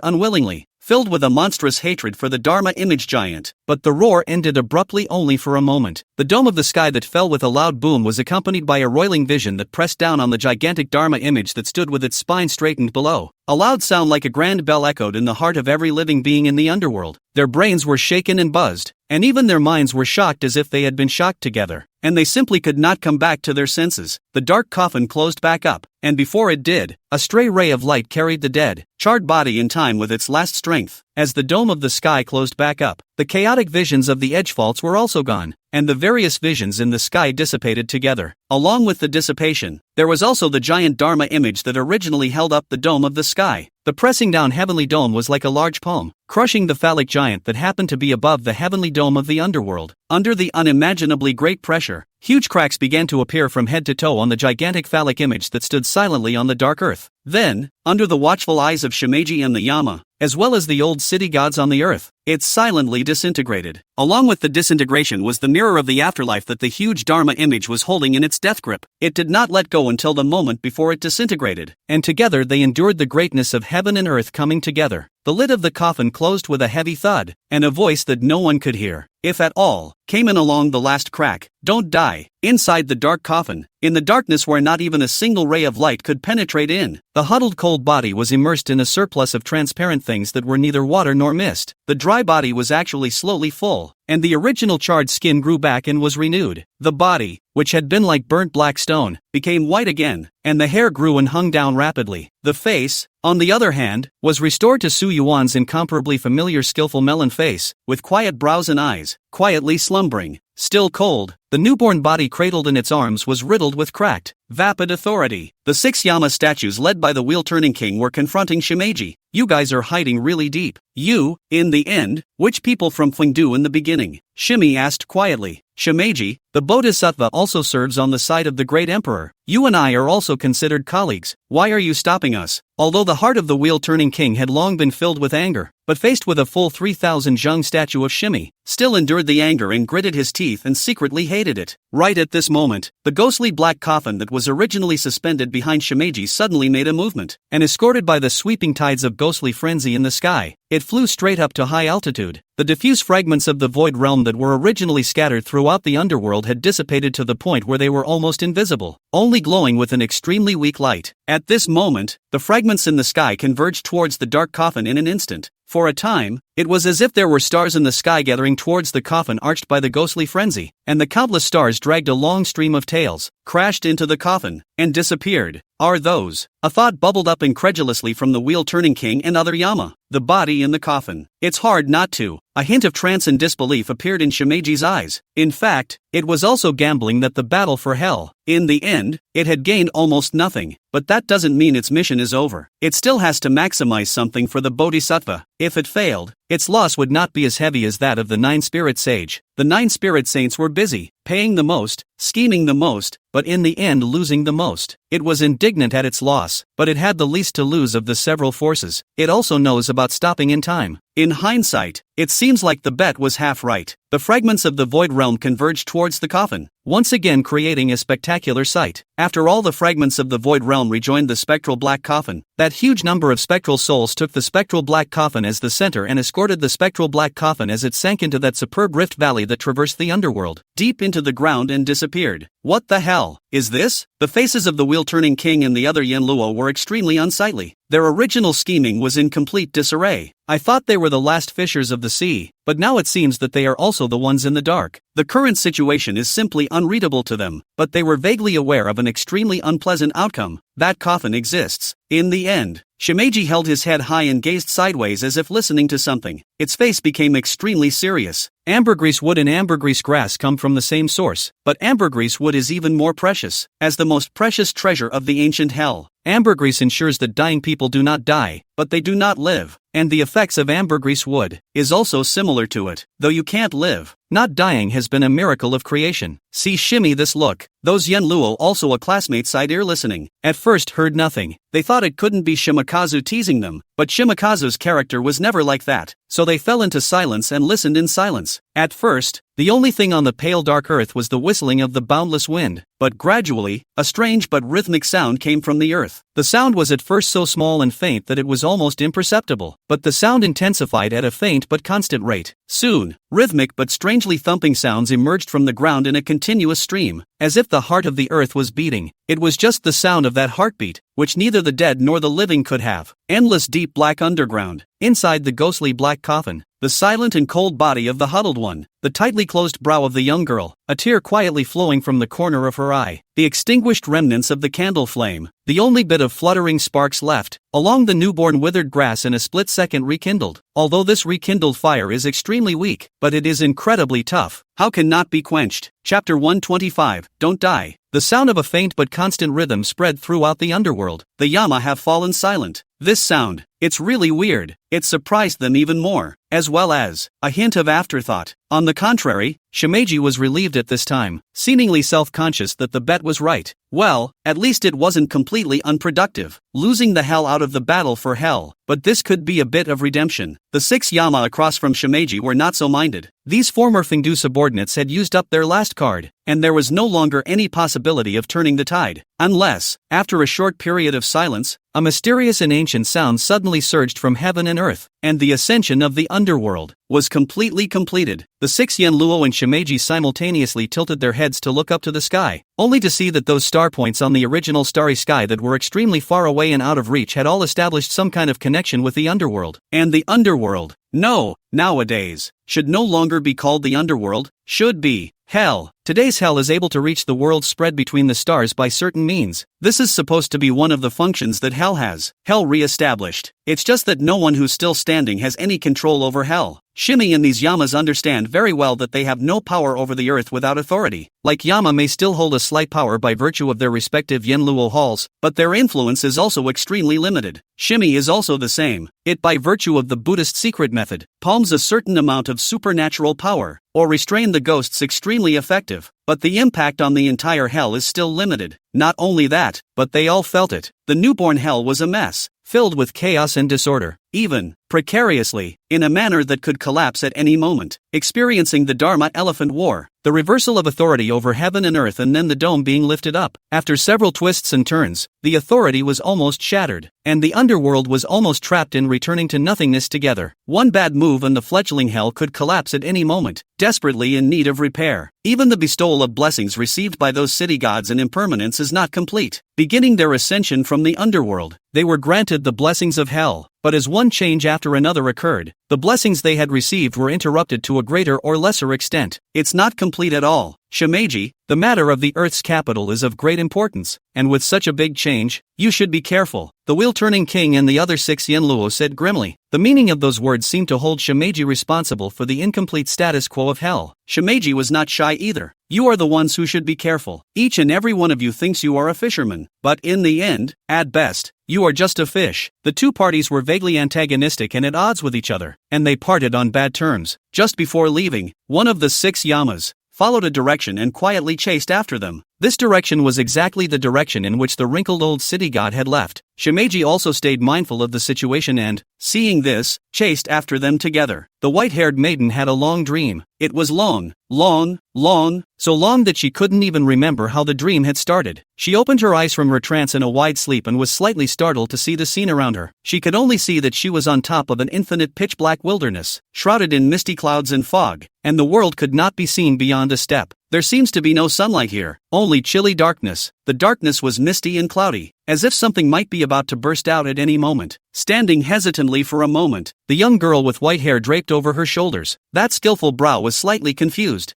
[SPEAKER 1] unwillingly, filled with a monstrous hatred for the Dharma image giant. But the roar ended abruptly only for a moment. The dome of the sky that fell with a loud boom was accompanied by a roiling vision that pressed down on the gigantic Dharma image that stood with its spine straightened below. A loud sound like a grand bell echoed in the heart of every living being in the underworld. Their brains were shaken and buzzed, and even their minds were shocked as if they had been shocked together, and they simply could not come back to their senses. The dark coffin closed back up, and before it did, a stray ray of light carried the dead, charred body in time with its last strength. As the dome of the sky closed back up, the chaotic visions of the edge faults were also gone, and the various visions in the sky dissipated together. Along with the dissipation, there was also the giant Dharma image that originally held up the dome of the sky. The pressing down heavenly dome was like a large palm, crushing the phallic giant that happened to be above the heavenly dome of the underworld. Under the unimaginably great pressure, huge cracks began to appear from head to toe on the gigantic phallic image that stood silently on the dark earth. Then, under the watchful eyes of Shimeji and the Yama, as well as the old city gods on the earth, it silently disintegrated. Along with the disintegration was the mirror of the afterlife that the huge Dharma image was holding in its death grip. It did not let go until the moment before it disintegrated, and together they endured the greatness of heaven and earth coming together. The lid of the coffin closed with a heavy thud, and a voice that no one could hear, if at all, came in along the last crack. Don't die. Inside the dark coffin, in the darkness where not even a single ray of light could penetrate in, the huddled cold body was immersed in a surplus of transparent things that were neither water nor mist. The dry body was actually slowly full, and the original charred skin grew back and was renewed. The body, which had been like burnt black stone, became white again, and the hair grew and hung down rapidly. The face, on the other hand, was restored to Su Yuan's incomparably familiar skillful melon face, with quiet brows and eyes, quietly slumbering. Still cold, the newborn body cradled in its arms was riddled with cracked, vapid authority. The 6 Yama statues led by the wheel-turning king were confronting Shimeji. You guys are hiding really deep. You, in the end, which people from Fengdu in the beginning? Shimi asked quietly. Shimeji, the Bodhisattva also serves on the side of the great emperor. You and I are also considered colleagues. Why are you stopping us? Although the heart of the wheel-turning king had long been filled with anger, but faced with a full 3,000 Zhang statue of Shimi, still endured the anger and gritted his teeth and secretly hated it. Right at this moment, the ghostly black coffin that was originally suspended behind Shimeji suddenly made a movement, and escorted by the sweeping tides of ghostly frenzy in the sky, it flew straight up to high altitude. The diffuse fragments of the void realm that were originally scattered throughout the underworld had dissipated to the point where they were almost invisible, only glowing with an extremely weak light. At this moment, the fragments in the sky converged towards the dark coffin in an instant. For a time, it was as if there were stars in the sky gathering towards the coffin arched by the ghostly frenzy, and the countless stars dragged a long stream of tails, crashed into the coffin, and disappeared. Are those? A thought bubbled up incredulously from the wheel-turning king and other Yama. The body in the coffin. It's hard not to. A hint of trance and disbelief appeared in Shimeji's eyes. In fact, it was also gambling that the battle for hell, in the end, it had gained almost nothing. But that doesn't mean its mission is over. It still has to maximize something for the Bodhisattva. If it failed, its loss would not be as heavy as that of the nine-spirit sage. The 9 spirit saints were busy, paying the most, scheming the most, but in the end losing the most. It was indignant at its loss, but it had the least to lose of the several forces. It also knows about stopping in time. In hindsight, it seems like the bet was half right. The fragments of the void realm converged towards the coffin, once again creating a spectacular sight. After all the fragments of the void realm rejoined the spectral black coffin, that huge number of spectral souls took the spectral black coffin as the center and escorted the spectral black coffin as it sank into that superb rift valley that traversed the underworld, deep into the ground and disappeared. What the hell is this? The faces of the wheel-turning king and the other Yanluo were extremely unsightly. Their original scheming was in complete disarray. I thought they were the last fishers of the sea, but now it seems that they are also the ones in the dark. The current situation is simply unreadable to them, but they were vaguely aware of an extremely unpleasant outcome. That coffin exists. In the end, Shimeji held his head high and gazed sideways as if listening to something. Its face became extremely serious. Ambergris wood and ambergris grass come from the same source, but ambergris wood is even more precious, as the most precious treasure of the ancient hell. Ambergris ensures that dying people do not die, but they do not live, and the effects of ambergris wood is also similar to it. Though you can't live, not dying has been a miracle of creation. See shimmy this look. Those Yanluo, also a classmate, side ear listening, at first heard nothing. They thought it couldn't be Shimakazu teasing them, but Shimakazu's character was never like that, so they fell into silence and listened in silence. At first, the only thing on the pale dark earth was the whistling of the boundless wind, but gradually, a strange but rhythmic sound came from the earth. The sound was at first so small and faint that it was almost imperceptible, but the sound intensified at a faint but constant rate. Soon, rhythmic but strangely thumping sounds emerged from the ground in a continuous stream, as if the heart of the earth was beating. It was just the sound of that heartbeat, which neither the dead nor the living could have. Endless deep black underground. Inside the ghostly black coffin, the silent and cold body of the huddled one, the tightly closed brow of the young girl, a tear quietly flowing from the corner of her eye, the extinguished remnants of the candle flame, the only bit of fluttering sparks left, along the newborn withered grass in a split second rekindled. Although this rekindled fire is extremely weak, but it is incredibly tough. How can not be quenched? Chapter 125, Don't Die. The sound of a faint but constant rhythm spread throughout the underworld. The Yama have fallen silent. This sound, it's really weird. It surprised them even more, as well as a hint of afterthought. On the contrary, Shimeji was relieved at this time, seemingly self-conscious that the bet was right. Well, at least it wasn't completely unproductive, losing the hell out of the battle for hell, but this could be a bit of redemption. The 6 Yama across from Shimeji were not so minded. These former Fengdu subordinates had used up their last card, and there was no longer any possibility of turning the tide, unless, after a short period of silence, a mysterious and ancient sound suddenly surged from heaven and earth, and the ascension of the underworld was completely completed. The 6 Yanluo and Shimeji simultaneously tilted their heads to look up to the sky, only to see that those star points on the original starry sky that were extremely far away and out of reach had all established some kind of connection with the underworld. And the underworld, no, nowadays, should no longer be called the underworld, should be hell. Today's hell is able to reach the worlds spread between the stars by certain means. This is supposed to be one of the functions that hell has. Hell re-established. It's just that no one who's still standing has any control over hell. Shimi and these Yamas understand very well that they have no power over the earth without authority. Like Yama may still hold a slight power by virtue of their respective Yanluo halls, but their influence is also extremely limited. Shimi is also the same. It, by virtue of the Buddhist secret method, palms a certain amount of supernatural power, or restrain the ghosts extremely effective, but the impact on the entire hell is still limited. Not only that, but they all felt it. The newborn hell was a mess, filled with chaos and disorder, even, precariously, in a manner that could collapse at any moment, experiencing the Dharma elephant war, the reversal of authority over heaven and earth, and then the dome being lifted up. After several twists and turns, the authority was almost shattered, and the underworld was almost trapped in returning to nothingness together. One bad move and the fledgling hell could collapse at any moment, desperately in need of repair. Even the bestowal of blessings received by those city gods and impermanence is not complete. Beginning their ascension from the underworld, they were granted the blessings of hell, but as one change after another occurred, the blessings they had received were interrupted to a greater or lesser extent. It's not complete at all. Shimeji, the matter of the Earth's capital is of great importance, and with such a big change, you should be careful, the wheel-turning king and the other 6 Yenluo said grimly. The meaning of those words seemed to hold Shimeji responsible for the incomplete status quo of hell. Shimeji was not shy either. You are the ones who should be careful. Each and every one of you thinks you are a fisherman, but in the end, at best, you are just a fish. The two parties were vaguely antagonistic and at odds with each other, and they parted on bad terms. Just before leaving, one of the 6 Yamas followed a direction and quietly chased after them. This direction was exactly the direction in which the wrinkled old city god had left. Shimeji also stayed mindful of the situation and, seeing this, chased after them together. The white-haired maiden had a long dream. It was long, so long that she couldn't even remember how the dream had started. She opened her eyes from her trance in a wide sleep and was slightly startled to see the scene around her. She could only see that she was on top of an infinite pitch-black wilderness, shrouded in misty clouds and fog, and the world could not be seen beyond a step. There seems to be no sunlight here, only chilly darkness. The darkness was misty and cloudy, as if something might be about to burst out at any moment. Standing hesitantly for a moment, the young girl with white hair draped over her shoulders, that skillful brow was slightly confused.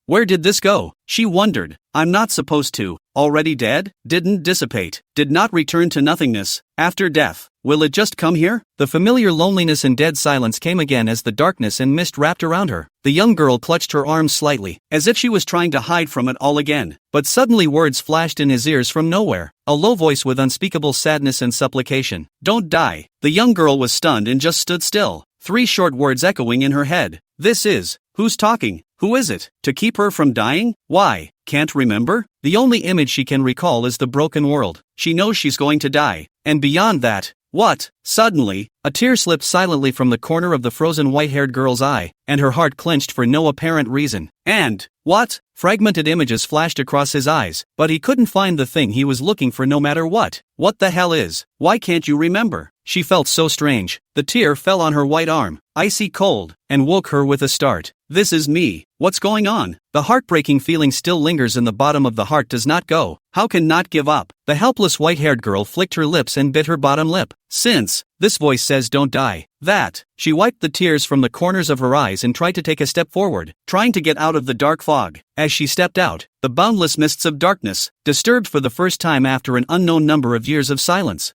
[SPEAKER 1] Where did this go? She wondered. I'm not supposed to. Already dead? Didn't dissipate. Did not return to nothingness. After death, will it just come here? The familiar loneliness and dead silence came again as the darkness and mist wrapped around her. The young girl clutched her arms slightly, as if she was trying to hide from it all again. But suddenly words flashed in his ears from nowhere, a low voice with unspeakable sadness and supplication. Don't die. The young girl was stunned and just stood still, 3 short words echoing in her head. This is, who's talking? Who is it? To keep her from dying? Why? Can't remember? The only image she can recall is the broken world. She knows she's going to die. And beyond that, what? Suddenly, a tear slipped silently from the corner of the frozen white-haired girl's eye, and her heart clenched for no apparent reason. And, what? Fragmented images flashed across his eyes, but he couldn't find the thing he was looking for no matter what. What the hell is? Why can't you remember? She felt so strange. The tear fell on her white arm, icy cold, and woke her with a start. This is me. What's going on? The heartbreaking feeling still lingers in the bottom of the heart does not go. How can not give up? The helpless white-haired girl flicked her lips and bit her bottom lip. Since, this voice says don't die. That. She wiped the tears from the corners of her eyes and tried to take a step forward, trying to get out of the dark fog. As she stepped out, the boundless mists of darkness, disturbed for the first time after an unknown number of years of silence.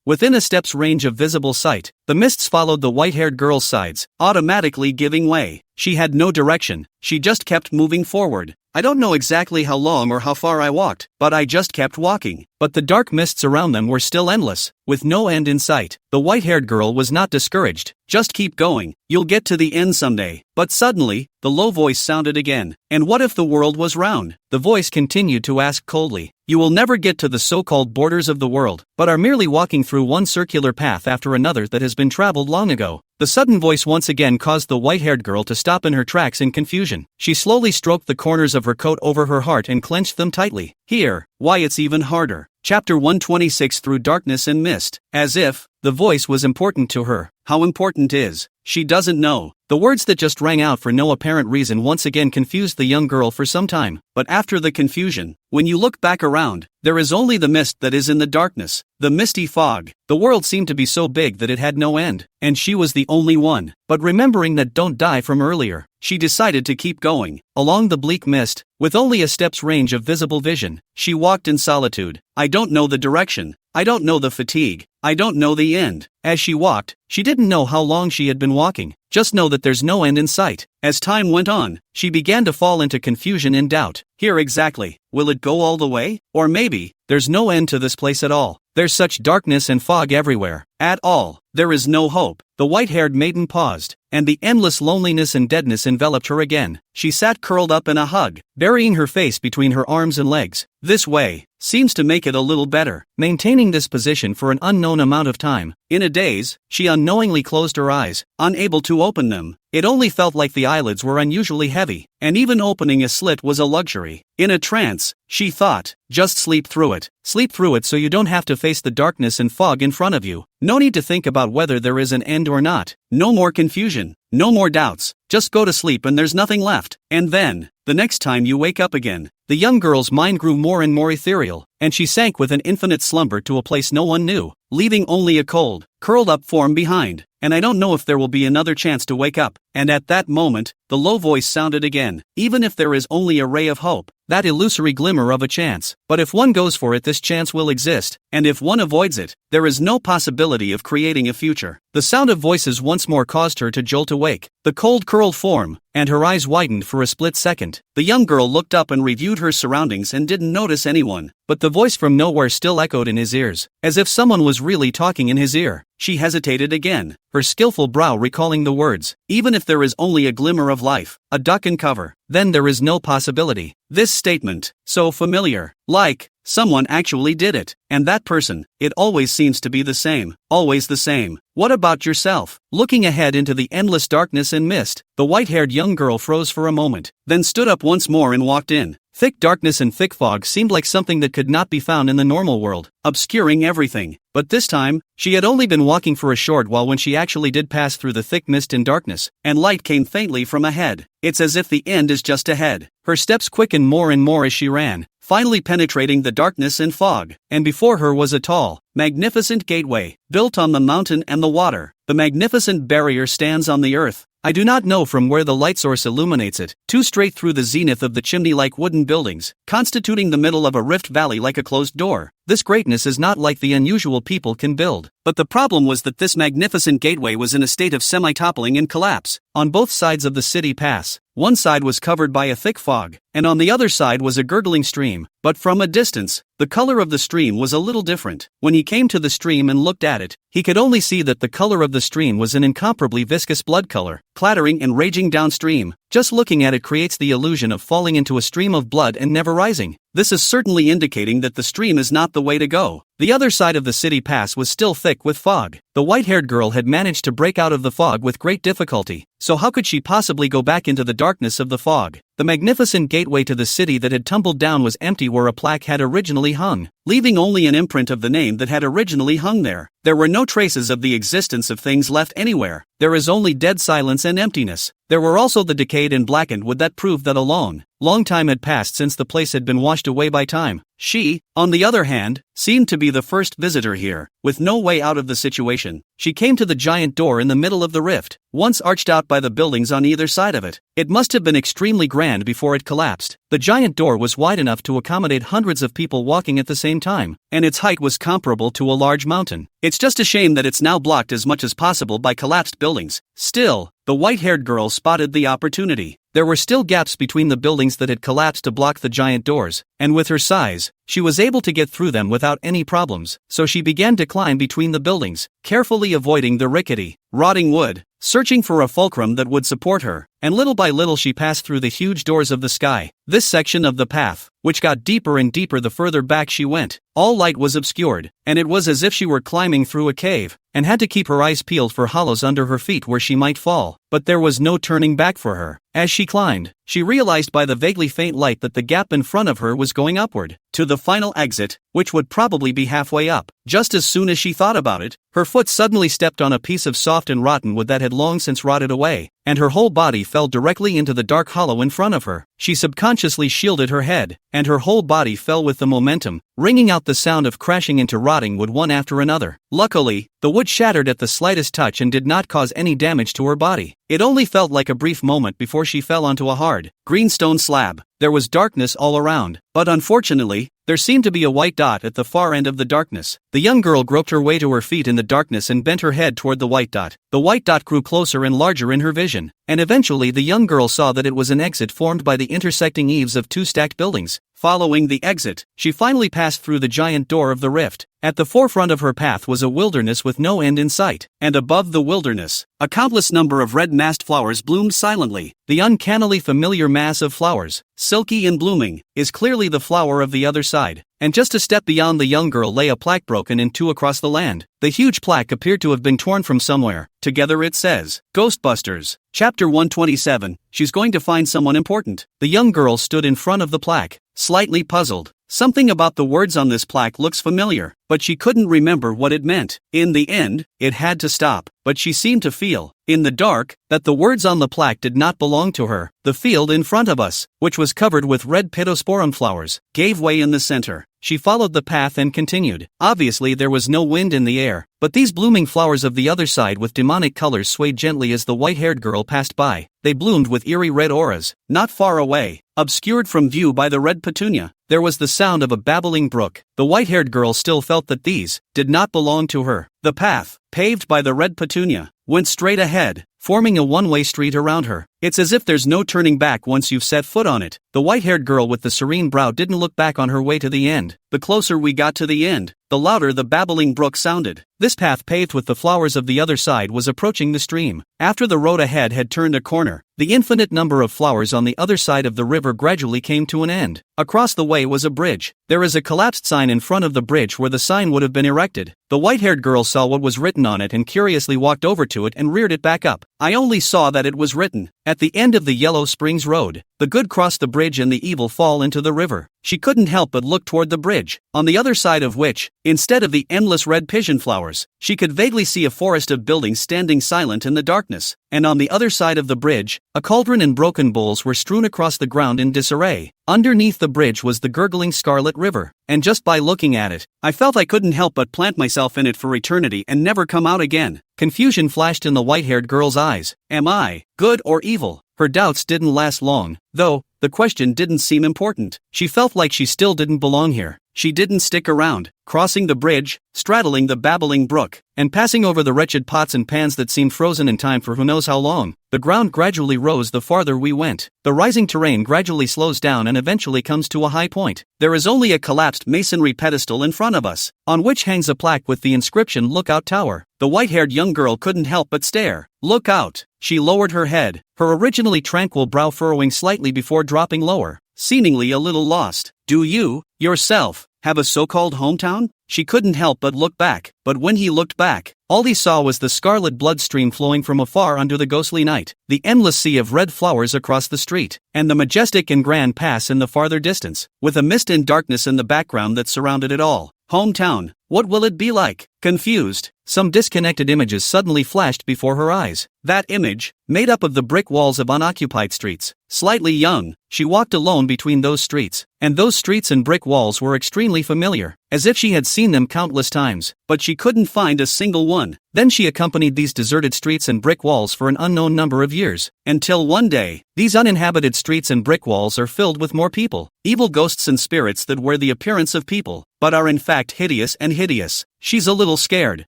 [SPEAKER 1] Within a step's range of visible sight, the mists followed the white-haired girl's sides, automatically giving way. She had no direction, she just kept moving forward. I don't know exactly how long or how far I walked, but I just kept walking. But the dark mists around them were still endless, with no end in sight. The white-haired girl was not discouraged. Just keep going, you'll get to the end someday. But suddenly, the low voice sounded again. And what if the world was round? The voice continued to ask coldly. You will never get to the so-called borders of the world, but are merely walking through one circular path after another that has been traveled long ago. The sudden voice once again caused the white-haired girl to stop in her tracks in confusion. She slowly stroked the corners of her coat over her heart and clenched them tightly. Here, why it's even harder. Chapter 126 Through Darkness and Mist. As if, the voice was important to her. How important is? She doesn't know. The words that just rang out for no apparent reason once again confused the young girl for some time. But after the confusion, when you look back around, there is only the mist that is in the darkness, the misty fog. The world seemed to be so big that it had no end, and she was the only one. But remembering that don't die from earlier, she decided to keep going. Along the bleak mist, with only a step's range of visible vision, she walked in solitude. I don't know the direction. I don't know the fatigue. I don't know the end. As she walked, she didn't know how long she had been walking. Just know that there's no end in sight. As time went on, she began to fall into confusion and doubt. Here exactly. Will it go all the way? Or maybe, there's no end to this place at all. There's such darkness and fog everywhere. At all. There is no hope. The white-haired maiden paused, and the endless loneliness and deadness enveloped her again. She sat curled up in a hug, burying her face between her arms and legs. This way seems to make it a little better. Maintaining this position for an unknown amount of time. In a daze, she unknowingly closed her eyes, unable to open them. It only felt like the eyelids were unusually heavy, and even opening a slit was a luxury. In a trance, she thought, just sleep through it. Sleep through it so you don't have to face the darkness and fog in front of you. No need to think about whether there is an end or not. No more confusion. No more doubts, just go to sleep and there's nothing left. And then, the next time you wake up again, the young girl's mind grew more and more ethereal, and she sank with an infinite slumber to a place no one knew, leaving only a cold, curled up form behind. And I don't know if there will be another chance to wake up. And at that moment, the low voice sounded again. Even if there is only a ray of hope, that illusory glimmer of a chance. But if one goes for it, this chance will exist, and if one avoids it, there is no possibility of creating a future. The sound of voices once more caused her to jolt awake, the cold curled form, and her eyes widened for a split second. The young girl looked up and reviewed her surroundings and didn't notice anyone, but the voice from nowhere still echoed in his ears, as if someone was really talking in his ear. She hesitated again, her skillful brow recalling the words, "Even if there is only a glimmer of life, a duck in cover, then there is no possibility." This statement, so familiar, like someone actually did it, and that person, it always seems to be the same, always the same. What about yourself? Looking ahead into the endless darkness and mist, the white-haired young girl froze for a moment, then stood up once more and walked in. Thick darkness and thick fog seemed like something that could not be found in the normal world, obscuring everything. But this time, she had only been walking for a short while when she actually did pass through the thick mist and darkness, and light came faintly from ahead. It's as if the end is just ahead. Her steps quickened more and more as she ran, finally penetrating the darkness and fog, and before her was a tall, magnificent gateway, built on the mountain and the water. The magnificent barrier stands on the earth. I do not know from where the light source illuminates it, too straight through the zenith of the chimney-like wooden buildings, constituting the middle of a rift valley like a closed door. This greatness is not like the unusual people can build. But the problem was that this magnificent gateway was in a state of semi-toppling and collapse. On both sides of the city pass, one side was covered by a thick fog, and on the other side was a gurgling stream. But from a distance, the color of the stream was a little different. When he came to the stream and looked at it, he could only see that the color of the stream was an incomparably viscous blood color, clattering and raging downstream. Just looking at it creates the illusion of falling into a stream of blood and never rising. This is certainly indicating that the stream is not the way to go. The other side of the city pass was still thick with fog. The white-haired girl had managed to break out of the fog with great difficulty, so how could she possibly go back into the darkness of the fog? The magnificent gateway to the city that had tumbled down was empty where a plaque had originally hung, leaving only an imprint of the name that had originally hung there. There were no traces of the existence of things left anywhere. There is only dead silence and emptiness. There were also the decayed and blackened wood that proved that a long time had passed since the place had been washed away by time. She, on the other hand, seemed to be the first visitor here, with no way out of the situation. She came to the giant door in the middle of the rift, once arched out by the buildings on either side of it. It must have been extremely grand before it collapsed. The giant door was wide enough to accommodate hundreds of people walking at the same time, and its height was comparable to a large mountain. It's just a shame that it's now blocked as much as possible by collapsed buildings. Still, the white-haired girl spotted the opportunity. There were still gaps between the buildings that had collapsed to block the giant doors, and with her size, she was able to get through them without any problems, so she began to climb between the buildings, carefully avoiding the rickety, rotting wood, searching for a fulcrum that would support her, and little by little she passed through the huge doors of the sky. This section of the path, which got deeper and deeper the further back she went, all light was obscured, and it was as if she were climbing through a cave, and had to keep her eyes peeled for hollows under her feet where she might fall. But there was no turning back for her. As she climbed, she realized by the vaguely faint light that the gap in front of her was going upward, to the final exit, which would probably be halfway up. Just as soon as she thought about it, her foot suddenly stepped on a piece of soft and rotten wood that had long since rotted away, and her whole body fell directly into the dark hollow in front of her. She subconsciously shielded her head, and her whole body fell with the momentum, ringing out the sound of crashing into rotting wood one after another. Luckily, the wood shattered at the slightest touch and did not cause any damage to her body. It only felt like a brief moment before she fell onto a hard, green stone slab. There was darkness all around, but unfortunately, there seemed to be a white dot at the far end of the darkness. The young girl groped her way to her feet in the darkness and bent her head toward the white dot. The white dot grew closer and larger in her vision, and eventually the young girl saw that it was an exit formed by the intersecting eaves of two stacked buildings. Following the exit, she finally passed through the giant door of the rift. At the forefront of her path was a wilderness with no end in sight, and above the wilderness, a countless number of red massed flowers bloomed silently. The uncannily familiar mass of flowers, silky and blooming, is clearly the flower of the other side. And just a step beyond the young girl lay a plaque broken in two across the land. The huge plaque appeared to have been torn from somewhere. Together it says, Ghostbusters, Chapter 127, she's going to find someone important. The young girl stood in front of the plaque, slightly puzzled. Something about the words on this plaque looks familiar, but she couldn't remember what it meant. In the end, it had to stop, but she seemed to feel in the dark, that the words on the plaque did not belong to her. The field in front of us, which was covered with red pittosporum flowers, gave way in the center. She followed the path and continued. Obviously there was no wind in the air, but these blooming flowers of the other side with demonic colors swayed gently as the white-haired girl passed by. They bloomed with eerie red auras. Not far away, obscured from view by the red petunia, there was the sound of a babbling brook. The white-haired girl still felt that these did not belong to her. The path, paved by the red petunia, went straight ahead, forming a one-way street around her. It's as if there's no turning back once you've set foot on it. The white-haired girl with the serene brow didn't look back on her way to the end. The closer we got to the end, the louder the babbling brook sounded. This path paved with the flowers of the other side was approaching the stream. After the road ahead had turned a corner, the infinite number of flowers on the other side of the river gradually came to an end. Across the way was a bridge. There is a collapsed sign in front of the bridge where the sign would have been erected. The white-haired girl saw what was written on it and curiously walked over to it and reared it back up. I only saw that it was written, "At the end of the Yellow Springs Road, the good cross the bridge and the evil fall into the river." She couldn't help but look toward the bridge, on the other side of which, instead of the endless red pigeon flowers, she could vaguely see a forest of buildings standing silent in the darkness. And on the other side of the bridge, a cauldron and broken bowls were strewn across the ground in disarray. Underneath the bridge was the gurgling scarlet river, and just by looking at it, I felt I couldn't help but plant myself in it for eternity and never come out again. Confusion flashed in the white-haired girl's eyes. Am I good or evil? Her doubts didn't last long, though. The question didn't seem important. She felt like she still didn't belong here. She didn't stick around, crossing the bridge, straddling the babbling brook, and passing over the wretched pots and pans that seemed frozen in time for who knows how long. The ground gradually rose the farther we went. The rising terrain gradually slows down and eventually comes to a high point. There is only a collapsed masonry pedestal in front of us, on which hangs a plaque with the inscription "Lookout Tower." The white-haired young girl couldn't help but stare. "Look out!" She lowered her head, her originally tranquil brow furrowing slightly before dropping lower, seemingly a little lost. "Do you, yourself, have a so-called hometown?" She couldn't help but look back, but when he looked back, all he saw was the scarlet bloodstream flowing from afar under the ghostly night, the endless sea of red flowers across the street, and the majestic and grand pass in the farther distance, with a mist and darkness in the background that surrounded it all. Hometown, what will it be like? Confused, some disconnected images suddenly flashed before her eyes. That image, made up of the brick walls of unoccupied streets. Slightly young, she walked alone between those streets, and those streets and brick walls were extremely familiar, as if she had seen them countless times, but she couldn't find a single one. Then she accompanied these deserted streets and brick walls for an unknown number of years, until one day, these uninhabited streets and brick walls are filled with more people, evil ghosts and spirits that wear the appearance of people, but are in fact hideous and hideous. She's a little scared.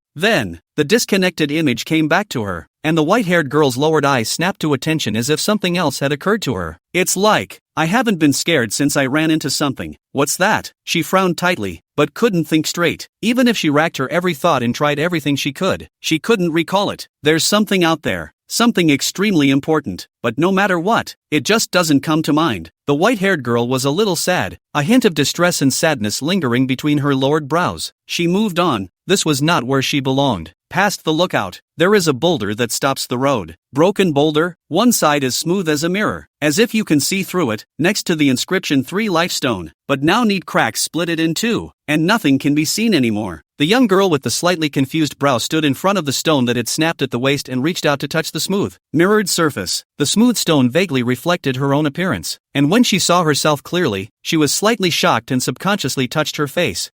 [SPEAKER 1] Then, the disconnected image came back to her, and the white-haired girl's lowered eyes snapped to attention as if something else had occurred to her. "It's like, I haven't been scared since I ran into something." "What's that?" She frowned tightly, but couldn't think straight. Even if she racked her every thought and tried everything she couldn't recall it. "There's something out there. Something extremely important, but no matter what, it just doesn't come to mind." The white-haired girl was a little sad, a hint of distress and sadness lingering between her lowered brows. She moved on. This was not where she belonged. Past the lookout, there is a boulder that stops the road. Broken boulder, one side is smooth as a mirror, as if you can see through it, next to the inscription 3 Lifestone, but now neat cracks split it in two, and nothing can be seen anymore. The young girl with the slightly confused brow stood in front of the stone that had snapped at the waist and reached out to touch the smooth, mirrored surface. The smooth stone vaguely reflected her own appearance, and when she saw herself clearly, she was slightly shocked and subconsciously touched her face.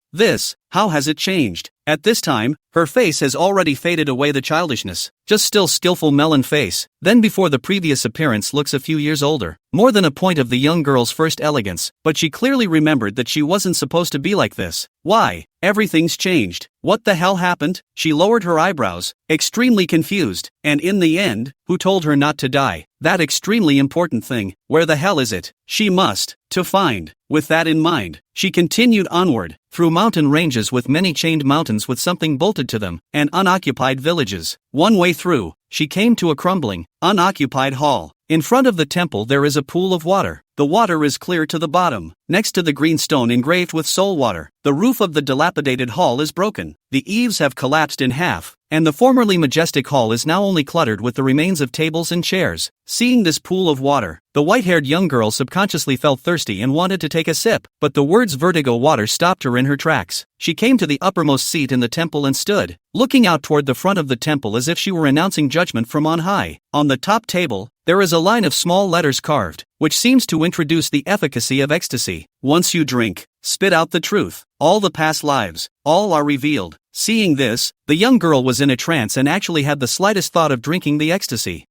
[SPEAKER 1] How has it changed? At this time, her face has already faded away the childishness, just still skillful melon face, then before the previous appearance looks a few years older, more than a point of the young girl's first elegance, but she clearly remembered that she wasn't supposed to be like this. Why? Everything's changed. What the hell happened? She lowered her eyebrows, extremely confused, and in the end, who told her not to die? That extremely important thing, where the hell is it? She must, to find. With that in mind, she continued onward, through mountain ranges with many chained mountains with something bolted to them, and unoccupied villages. One way through, she came to a crumbling, unoccupied hall. In front of the temple there is a pool of water. The water is clear to the bottom, next to the green stone engraved with soul water. The roof of the dilapidated hall is broken. The eaves have collapsed in half, and the formerly majestic hall is now only cluttered with the remains of tables and chairs. Seeing this pool of water, the white-haired young girl subconsciously felt thirsty and wanted to take a sip, but the words vertigo water stopped her in her tracks. She came to the uppermost seat in the temple and stood, looking out toward the front of the temple as if she were announcing judgment from on high. On the top table, there is a line of small letters carved, which seems to introduce the efficacy of ecstasy. Once you drink, spit out the truth. All the past lives, all are revealed. Seeing this, the young girl was in a trance and actually had the slightest thought of drinking the ecstasy.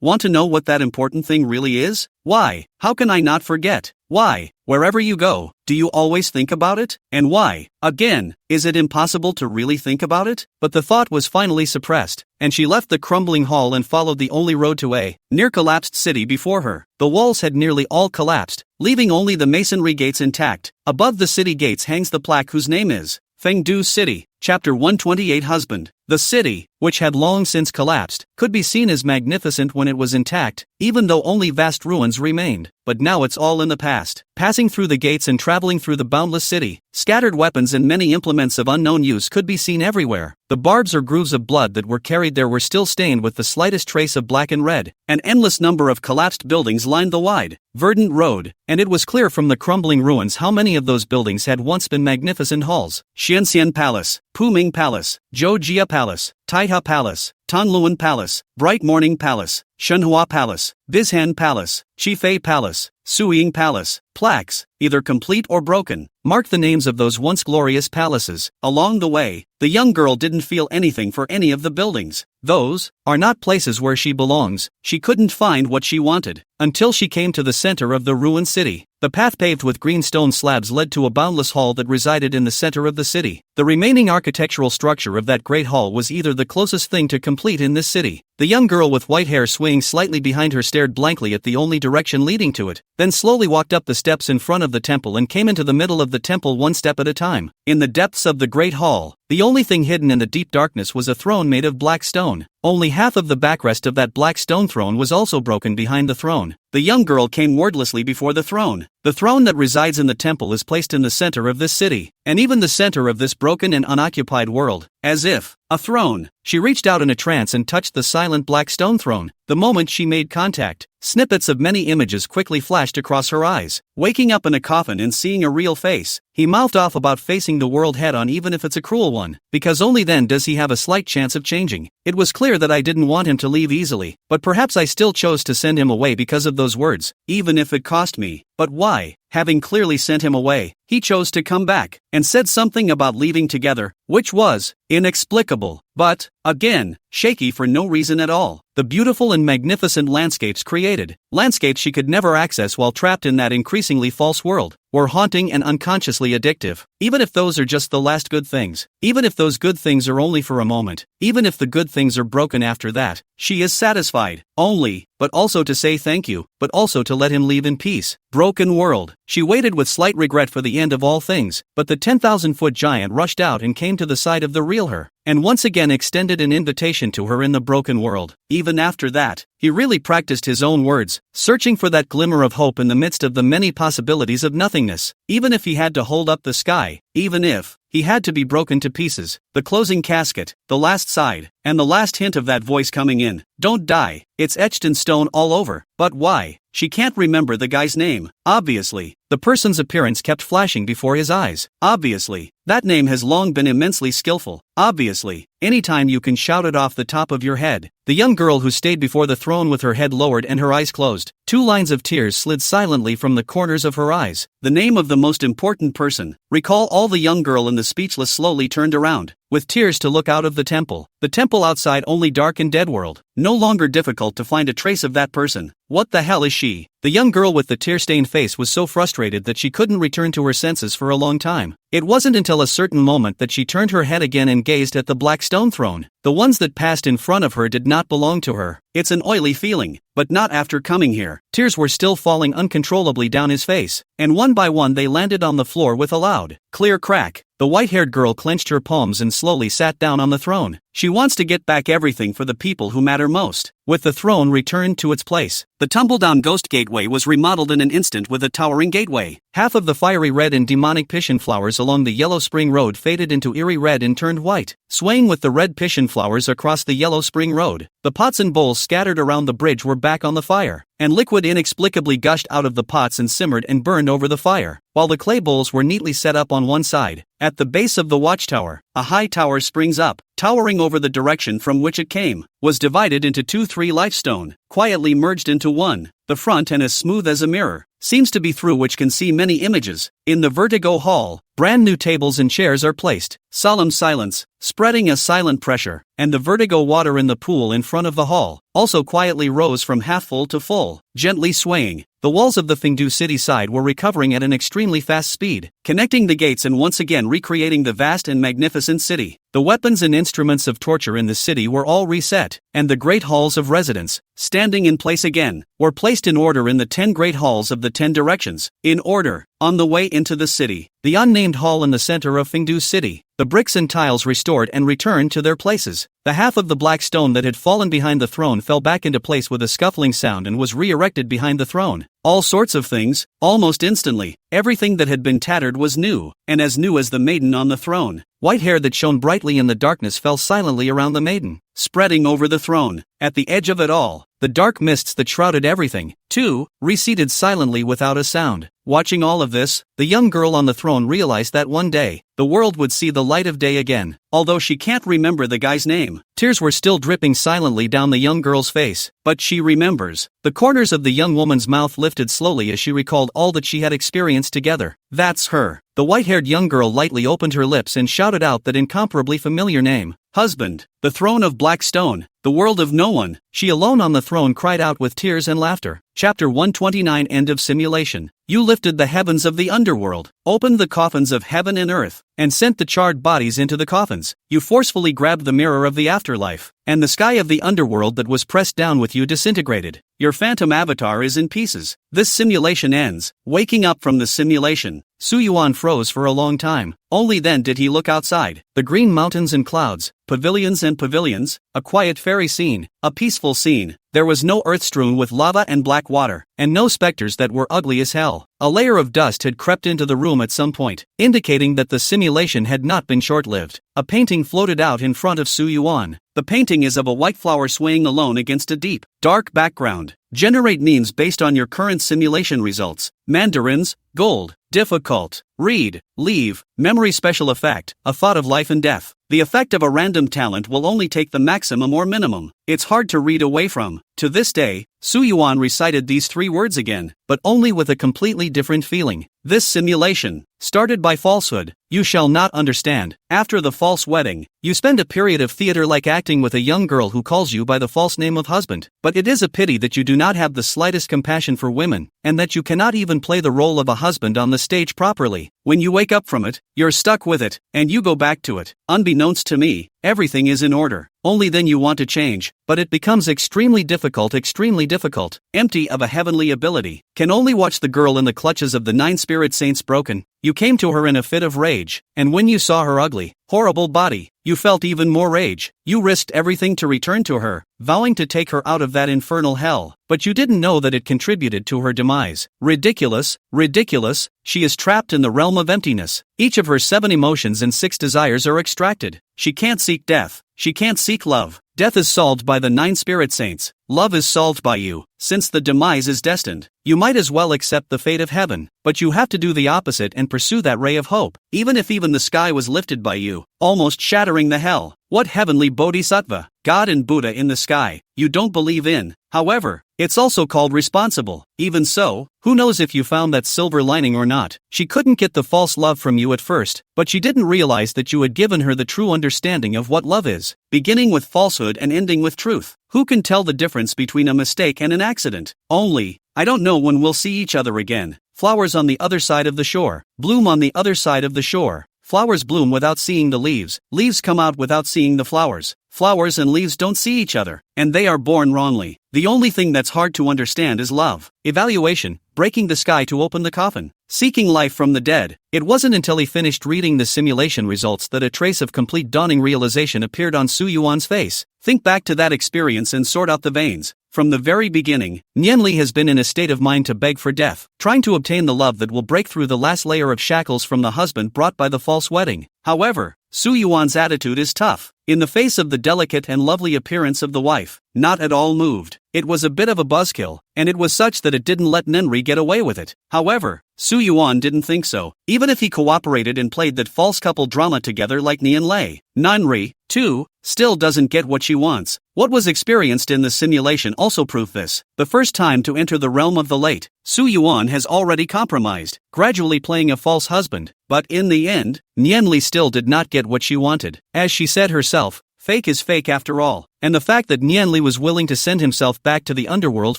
[SPEAKER 1] Want to know what that important thing really is? Why? How can I not forget? Why? Wherever you go, do you always think about it? And why? Again, is it impossible to really think about it? But the thought was finally suppressed, and she left the crumbling hall and followed the only road to a near-collapsed city before her. The walls had nearly all collapsed, leaving only the masonry gates intact. Above the city gates hangs the plaque whose name is Fengdu City. Chapter 128 Husband. The city, which had long since collapsed, could be seen as magnificent when it was intact, even though only vast ruins remained. But now it's all in the past. Passing through the gates and traveling through the boundless city, scattered weapons and many implements of unknown use could be seen everywhere. The barbs or grooves of blood that were carried there were still stained with the slightest trace of black and red. An endless number of collapsed buildings lined the wide, verdant road, and it was clear from the crumbling ruins how many of those buildings had once been magnificent halls. Xianxian Palace, Puming Palace, Zhoujia Palace, Taiha Palace, Tanluan Palace, Bright Morning Palace, Shenhua Palace, Bizhan Palace, Qifei Palace, Suying Palace. Plaques, either complete or broken, marked the names of those once glorious palaces. Along the way, the young girl didn't feel anything for any of the buildings. Those are not places where she belongs. She couldn't find what she wanted, until she came to the center of the ruined city. The path paved with green stone slabs led to a boundless hall that resided in the center of the city. The remaining architectural structure of that great hall was either the closest thing to complete in this city. The young girl with white hair swaying slightly behind her stared blankly at the only direction leading to it, then slowly walked up the steps in front of the temple and came into the middle of the temple one step at a time. In the depths of the great hall, the only thing hidden in the deep darkness was a throne made of black stone. Only half of the backrest of that black stone throne was also broken behind the throne. The young girl came wordlessly before the throne. The throne that resides in the temple is placed in the center of this city, and even the center of this broken and unoccupied world. As if a throne, she reached out in a trance and touched the silent black stone throne. The moment she made contact, snippets of many images quickly flashed across her eyes. Waking up in a coffin and seeing a real face, he mouthed off about facing the world head-on even if it's a cruel one, because only then does he have a slight chance of changing. It was clear that I didn't want him to leave easily, but perhaps I still chose to send him away because of those words, even if it cost me. But why? Having clearly sent him away, he chose to come back, and said something about leaving together, which was inexplicable, but, again, shaky for no reason at all. The beautiful and magnificent landscapes created, landscapes she could never access while trapped in that increasingly false world, were haunting and unconsciously addictive. Even if those are just the last good things, even if those good things are only for a moment, even if the good things are broken after that, she is satisfied, only, but also to say thank you, but also to let him leave in peace. Broken world. She waited with slight regret for the end of all things, but the 10,000-foot giant rushed out and came to the side of the real her, and once again extended an invitation to her in the broken world. Even after that, he really practiced his own words, searching for that glimmer of hope in the midst of the many possibilities of nothingness. Even if he had to hold up the sky, even if he had to be broken to pieces, the closing casket, the last side, and the last hint of that voice coming in, "Don't die." It's etched in stone all over. But why? She can't remember the guy's name. Obviously, the person's appearance kept flashing before his eyes. Obviously, that name has long been immensely skillful. Obviously, anytime you can shout it off the top of your head. The young girl who stayed before the throne with her head lowered and her eyes closed, 2 lines of tears slid silently from the corners of her eyes. The name of the most important person. Recall all. The young girl and the speechless slowly turned around, with tears, to look out of the temple. The temple outside only dark and dead world. No longer difficult to find a trace of that person. What the hell is she? The young girl with the tear-stained face was so frustrated that she couldn't return to her senses for a long time. It wasn't until a certain moment that she turned her head again and gazed at the black stone throne. The ones that passed in front of her did not belong to her. It's an oily feeling, but not after coming here. Tears were still falling uncontrollably down his face, and one by one they landed on the floor with a loud, clear crack. The white-haired girl clenched her palms and slowly sat down on the throne. She wants to get back everything for the people who matter most. With the throne returned to its place, the tumble-down ghost gateway was remodeled in an instant with a towering gateway. Half of the fiery red and demonic piscian flowers along the yellow spring road faded into eerie red and turned white, swaying with the red piscian flowers across the yellow spring road. The pots and bowls scattered around the bridge were back on the fire, and liquid inexplicably gushed out of the pots and simmered and burned over the fire, while the clay bowls were neatly set up on one side. At the base of the watchtower, a high tower springs up, towering over the direction from which it came, was divided into 2-3 lifestone, quietly merged into one. The front, and as smooth as a mirror, seems to be through which can see many images. In the Vertigo Hall, brand new tables and chairs are placed, solemn silence, spreading a silent pressure, and the vertigo water in the pool in front of the hall also quietly rose from half full to full, gently swaying. The walls of the Fengdu city side were recovering at an extremely fast speed, connecting the gates and once again recreating the vast and magnificent city. The weapons and instruments of torture in the city were all reset, and the great halls of residence, standing in place again, were placed in order in the 10 great halls of the 10 directions, in order, on the way into the city. The unnamed hall in the center of Fengdu city, the bricks and tiles restored and returned to their places. The half of the black stone that had fallen behind the throne fell back into place with a scuffling sound and was re-erected behind the throne. All sorts of things, almost instantly. Everything that had been tattered was new, and as new as the maiden on the throne. White hair that shone brightly in the darkness fell silently around the maiden, spreading over the throne. At the edge of it all, the dark mists that shrouded everything, too, receded silently without a sound. Watching all of this, the young girl on the throne realized that one day, the world would see the light of day again. Although she can't remember the guy's name, tears were still dripping silently down the young girl's face, but she remembers. The corners of the young woman's mouth lifted slowly as she recalled all that she had experienced together. That's her. The white-haired young girl lightly opened her lips and shouted out that incomparably familiar name. Husband. The throne of black stone. The world of no one. She alone on the throne cried out with tears and laughter. Chapter 129. End of simulation. You lifted the heavens of the underworld, opened the coffins of heaven and earth, and sent the charred bodies into the coffins. You forcefully grabbed the mirror of the afterlife, and the sky of the underworld that was pressed down with you disintegrated. Your phantom avatar is in pieces. This simulation ends. Waking up from the simulation, Yuan froze for a long time. Only then did he look outside. The green mountains and clouds, pavilions and pavilions, a quiet fairy scene, a peaceful scene. There was no earth strewn with lava and black water, and no specters that were ugly as hell. A layer of dust had crept into the room at some point, indicating that the simulation had not been short-lived. A painting floated out in front of Yuan. The painting is of a white flower swaying alone against a deep, dark background. Generate memes based on your current simulation results. Mandarins, gold, difficult, read, leave, memory special effect, a thought of life and death. The effect of a random talent will only take the maximum or minimum. It's hard to read away from. To this day, Yuan recited these 3 words again, but only with a completely different feeling. This simulation, started by falsehood, you shall not understand. After the false wedding, you spend a period of theater-like acting with a young girl who calls you by the false name of husband. But it is a pity that you do not have the slightest compassion for women, and that you cannot even play the role of a husband on the stage properly. When you wake up from it, you're stuck with it, and you go back to it. Unbeknownst to me, everything is in order. Only then you want to change, but it becomes extremely difficult. Empty of a heavenly ability. Can only watch the girl in the clutches of the 9 spirit saints broken. You came to her in a fit of rage, and when you saw her ugly, horrible body, you felt even more rage. You risked everything to return to her, vowing to take her out of that infernal hell, but you didn't know that it contributed to her demise. Ridiculous, ridiculous, she is trapped in the realm of emptiness. Each of her 7 emotions and 6 desires are extracted. She can't seek death. She can't seek love. Death is solved by the 9 spirit saints. Love is solved by you. Since the demise is destined, you might as well accept the fate of heaven, but you have to do the opposite and pursue that ray of hope, even if the sky was lifted by you, almost shattering the hell. What heavenly bodhisattva, God and Buddha in the sky, you don't believe in. However, it's also called responsible. Even so, who knows if you found that silver lining or not. She couldn't get the false love from you at first, but she didn't realize that you had given her the true understanding of what love is, beginning with falsehood and ending with truth. Who can tell the difference between a mistake and an accident? Only, I don't know when we'll see each other again. Flowers on the other side of the shore, bloom on the other side of the shore. Flowers bloom without seeing the leaves, leaves come out without seeing the flowers. Flowers and leaves don't see each other, and they are born wrongly. The only thing that's hard to understand is love. Evaluation, breaking the sky to open the coffin. Seeking life from the dead. It wasn't until he finished reading the simulation results that a trace of complete dawning realization appeared on Su Yuan's face. Think back to that experience and sort out the veins. From the very beginning, Nianli has been in a state of mind to beg for death, trying to obtain the love that will break through the last layer of shackles from the husband brought by the false wedding. However, Su Yuan's attitude is tough. In the face of the delicate and lovely appearance of the wife, not at all moved. It was a bit of a buzzkill, and it was such that it didn't let Nenri get away with it. However, Su Yuan didn't think so, even if he cooperated and played that false couple drama together like Nian Lei. Nenri, too, still doesn't get what she wants. What was experienced in the simulation also proved this. The first time to enter the realm of the late, Su Yuan has already compromised, gradually playing a false husband. But in the end, Nianli still did not get what she wanted. As she said herself, fake is fake after all. And the fact that Nianli was willing to send himself back to the underworld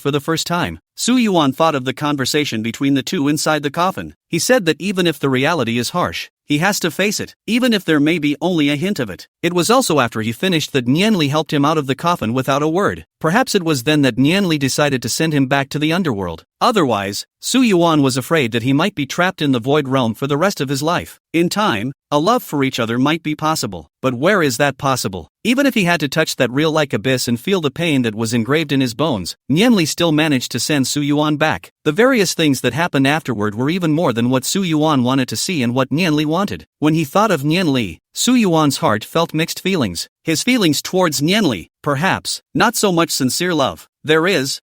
[SPEAKER 1] for the first time. Su Yuan thought of the conversation between the two inside the coffin. He said that even if the reality is harsh, he has to face it, even if there may be only a hint of it. It was also after he finished that Nianli helped him out of the coffin without a word. Perhaps it was then that Nianli decided to send him back to the underworld. Otherwise, Su Yuan was afraid that he might be trapped in the void realm for the rest of his life. In time, a love for each other might be possible. But where is that possible? Even if he had to touch that real-like abyss and feel the pain that was engraved in his bones, Nianli still managed to send Su Yuan back. The various things that happened afterward were even more than what Su Yuan wanted to see and what Nianli wanted. When he thought of Nianli, Su Yuan's heart felt mixed feelings. His feelings towards Nianli, perhaps, not so much sincere love.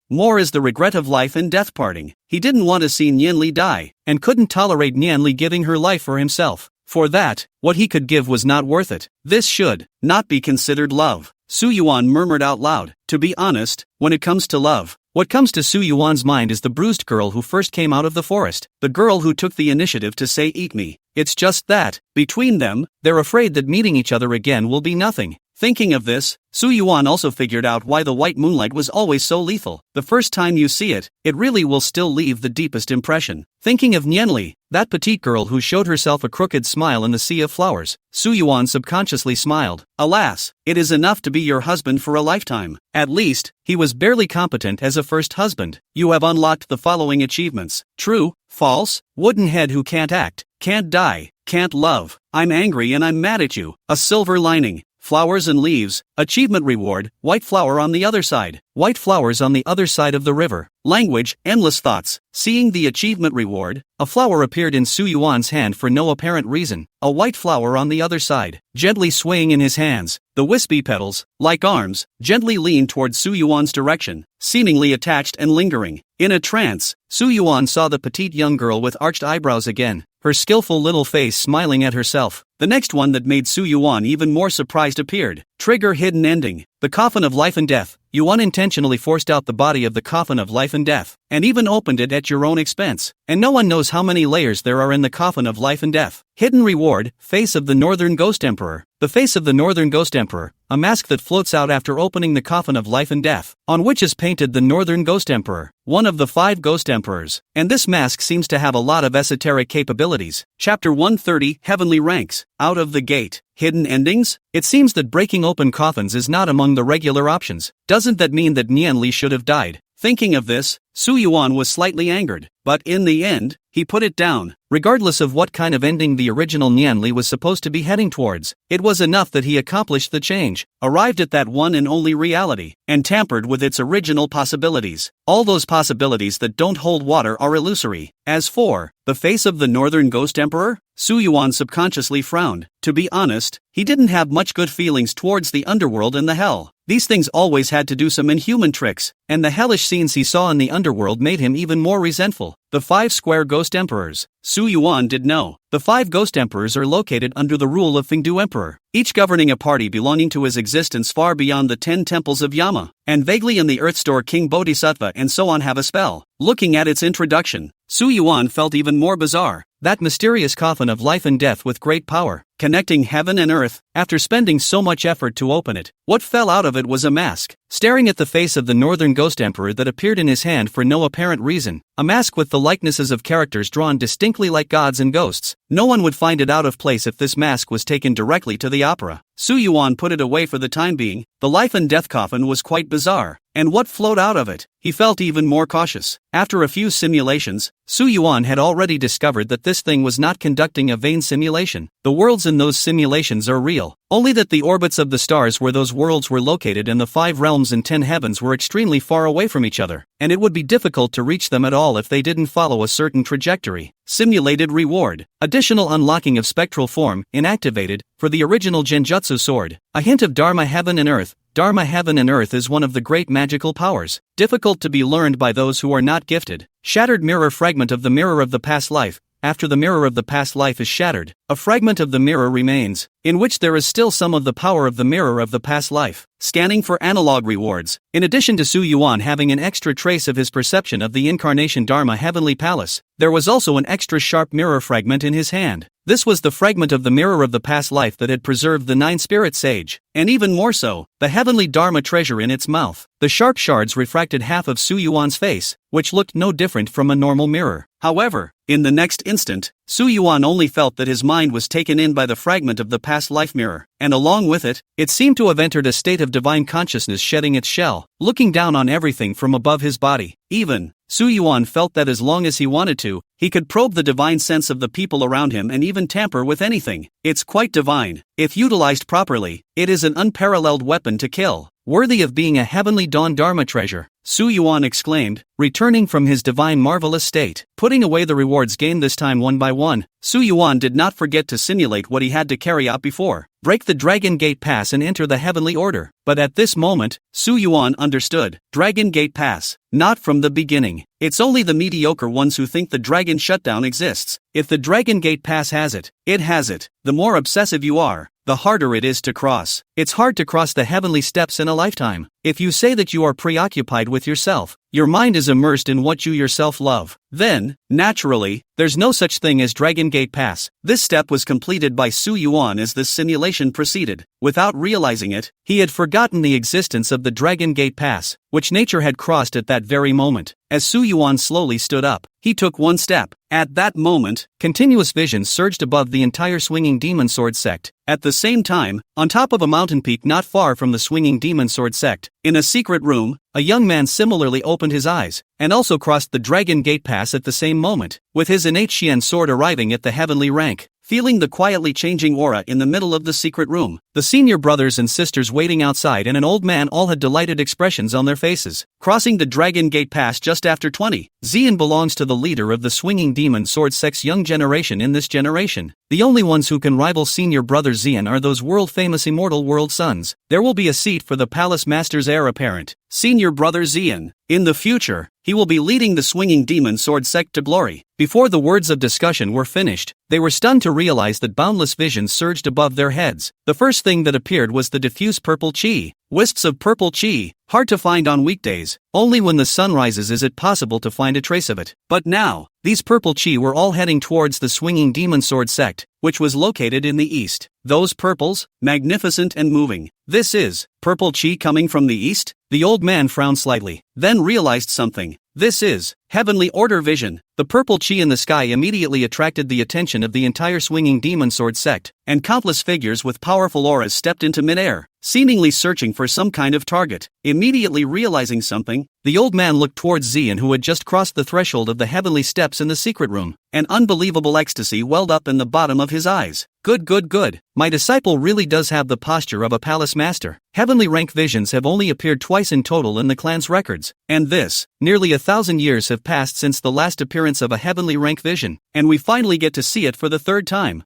[SPEAKER 1] More is the regret of life and death parting. He didn't want to see Nianli die, and couldn't tolerate Nianli giving her life for himself. For that, what he could give was not worth it. This should not be considered love. Su Yuan murmured out loud. To be honest, when it comes to love, what comes to Su Yuan's mind is the bruised girl who first came out of the forest. The girl who took the initiative to say eat me. It's just that, between them, they're afraid that meeting each other again will be nothing. Thinking of this, Su Yuan also figured out why the white moonlight was always so lethal. The first time you see it, it really will still leave the deepest impression. Thinking of Nianli, that petite girl who showed herself a crooked smile in the sea of flowers, Su Yuan subconsciously smiled. Alas, it is enough to be your husband for a lifetime. At least, he was barely competent as a first husband. You have unlocked the following achievements. True, false, wooden head who can't act, can't die, can't love, I'm angry and I'm mad at you, a silver lining. Flowers and leaves, achievement reward, white flower on the other side, white flowers on the other side of the river. Language, endless thoughts. Seeing the achievement reward, a flower appeared in Su Yuan's hand for no apparent reason, a white flower on the other side, gently swaying in his hands. The wispy petals, like arms, gently leaned toward Su Yuan's direction, seemingly attached and lingering. In a trance, Su Yuan saw the petite young girl with arched eyebrows again, her skillful little face smiling at herself. The next one that made Su Yuan even more surprised appeared. Trigger hidden ending. The coffin of life and death. You unintentionally forced out the body of the coffin of life and death, and even opened it at your own expense. And no one knows how many layers there are in the coffin of life and death. Hidden reward, face of the Northern Ghost Emperor. The face of the Northern Ghost Emperor, a mask that floats out after opening the coffin of life and death, on which is painted the Northern Ghost Emperor, one of the 5 Ghost Emperors. And this mask seems to have a lot of esoteric capabilities. Chapter 130, Heavenly Ranks. Out of the gate. Hidden endings? It seems that breaking open coffins is not among the regular options. Doesn't that mean that Nianli should have died? Thinking of this, Su Yuan was slightly angered, but in the end, he put it down. Regardless of what kind of ending the original Nianli was supposed to be heading towards, it was enough that he accomplished the change, arrived at that one and only reality, and tampered with its original possibilities. All those possibilities that don't hold water are illusory. As for the face of the Northern Ghost Emperor, Su Yuan subconsciously frowned. To be honest, he didn't have much good feelings towards the underworld and the hell. These things always had to do some inhuman tricks, and the hellish scenes he saw in the underworld made him even more resentful. The 5 square Ghost Emperors. Su Yuan did know. The 5 Ghost Emperors are located under the rule of Fengdu Emperor, each governing a party belonging to his existence far beyond the 10 temples of Yama, and vaguely in the Earth Store King Bodhisattva and so on have a spell. Looking at its introduction, Su Yuan felt even more bizarre. That mysterious coffin of life and death with great power, connecting heaven and earth. After spending so much effort to open it, what fell out of it was a mask. Staring at the face of the Northern Ghost Emperor that appeared in his hand for no apparent reason, a mask with the likenesses of characters drawn distinctly like gods and ghosts. No one would find it out of place if this mask was taken directly to the opera. Su Yuan put it away for the time being. The life and death coffin was quite bizarre, and what flowed out of it, he felt even more cautious. After a few simulations, Su Yuan had already discovered that this thing was not conducting a vain simulation. The worlds in those simulations are real, only that the orbits of the stars where those worlds were located and the 5 realms and 10 heavens were extremely far away from each other, and it would be difficult to reach them at all if they didn't follow a certain trajectory. Simulated reward. Additional unlocking of spectral form, inactivated, for the original Genjutsu sword. A hint of Dharma heaven and earth. Dharma heaven and earth is one of the great magical powers, difficult to be learned by those who are not gifted. Shattered mirror fragment of the mirror of the past life. After the mirror of the past life is shattered, a fragment of the mirror remains, in which there is still some of the power of the mirror of the past life. Scanning for analog rewards. In addition to Su Yuan having an extra trace of his perception of the incarnation Dharma Heavenly Palace, there was also an extra sharp mirror fragment in his hand. This was the fragment of the mirror of the past life that had preserved the 9 spirit sage, and even more so, the heavenly Dharma treasure in its mouth. The sharp shards refracted half of Su Yuan's face, which looked no different from a normal mirror. However, in the next instant, Su Yuan only felt that his mind was taken in by the fragment of the past life mirror, and along with it, it seemed to have entered a state of divine consciousness shedding its shell, looking down on everything from above his body. Even, Su Yuan felt that as long as he wanted to, he could probe the divine sense of the people around him and even tamper with anything. It's quite divine. If utilized properly, it is an unparalleled weapon to kill, worthy of being a heavenly dawn Dharma treasure. Su Yuan exclaimed, returning from his divine marvelous state. Putting away the rewards gained this time one by one, Su Yuan did not forget to simulate what he had to carry out before. Break the Dragon Gate Pass and enter the Heavenly Order. But at this moment, Su Yuan understood. Dragon Gate Pass. Not from the beginning. It's only the mediocre ones who think the Dragon Shutdown exists. If the Dragon Gate Pass has it, it has it. The more obsessive you are, the harder it is to cross. It's hard to cross the heavenly steps in a lifetime. If you say that you are preoccupied with yourself, your mind is immersed in what you yourself love, then, naturally, there's no such thing as Dragon Gate Pass. This step was completed by Su Yuan as this simulation proceeded. Without realizing it, he had forgotten the existence of the Dragon Gate Pass, which nature had crossed at that very moment. As Su Yuan slowly stood up, he took one step. At that moment, continuous vision surged above the entire Swinging Demon Sword sect. At the same time, on top of a mountain peak not far from the Swinging Demon Sword sect, in a secret room, a young man similarly opened his eyes, and also crossed the Dragon Gate Pass at the same moment, with his innate Xian sword arriving at the heavenly rank. Feeling the quietly changing aura in the middle of the secret room, the senior brothers and sisters waiting outside and an old man all had delighted expressions on their faces. Crossing the Dragon Gate Pass just after 20, Xian belongs to the leader of the Swinging Demon Sword sect's young generation in this generation. The only ones who can rival senior brother Xian are those world-famous immortal world sons. There will be a seat for the palace master's heir apparent, senior brother Xian. In the future, he will be leading the Swinging Demon Sword sect to glory. Before the words of discussion were finished, they were stunned to realize that boundless visions surged above their heads. The first thing that appeared was the diffuse purple chi. Wisps of purple chi, hard to find on weekdays. Only when the sun rises is it possible to find a trace of it. But now, these purple chi were all heading towards the Swinging Demon Sword sect, which was located in the east. Those purples, magnificent and moving. This is purple chi coming from the east? The old man frowned slightly, then realized something. This is heavenly order vision. The purple chi in the sky immediately attracted the attention of the entire Swinging Demon Sword sect, and countless figures with powerful auras stepped into midair, seemingly searching for some kind of target. Immediately realizing something, the old man looked towards Xian, who had just crossed the threshold of the heavenly steps in the secret room. An unbelievable ecstasy welled up in the bottom of his eyes. Good. My disciple really does have the posture of a palace master. Heavenly rank visions have only appeared twice in total in the clan's records, and this, nearly 1,000 years have passed since the last appearance of a heavenly rank vision, and we finally get to see it for the third time.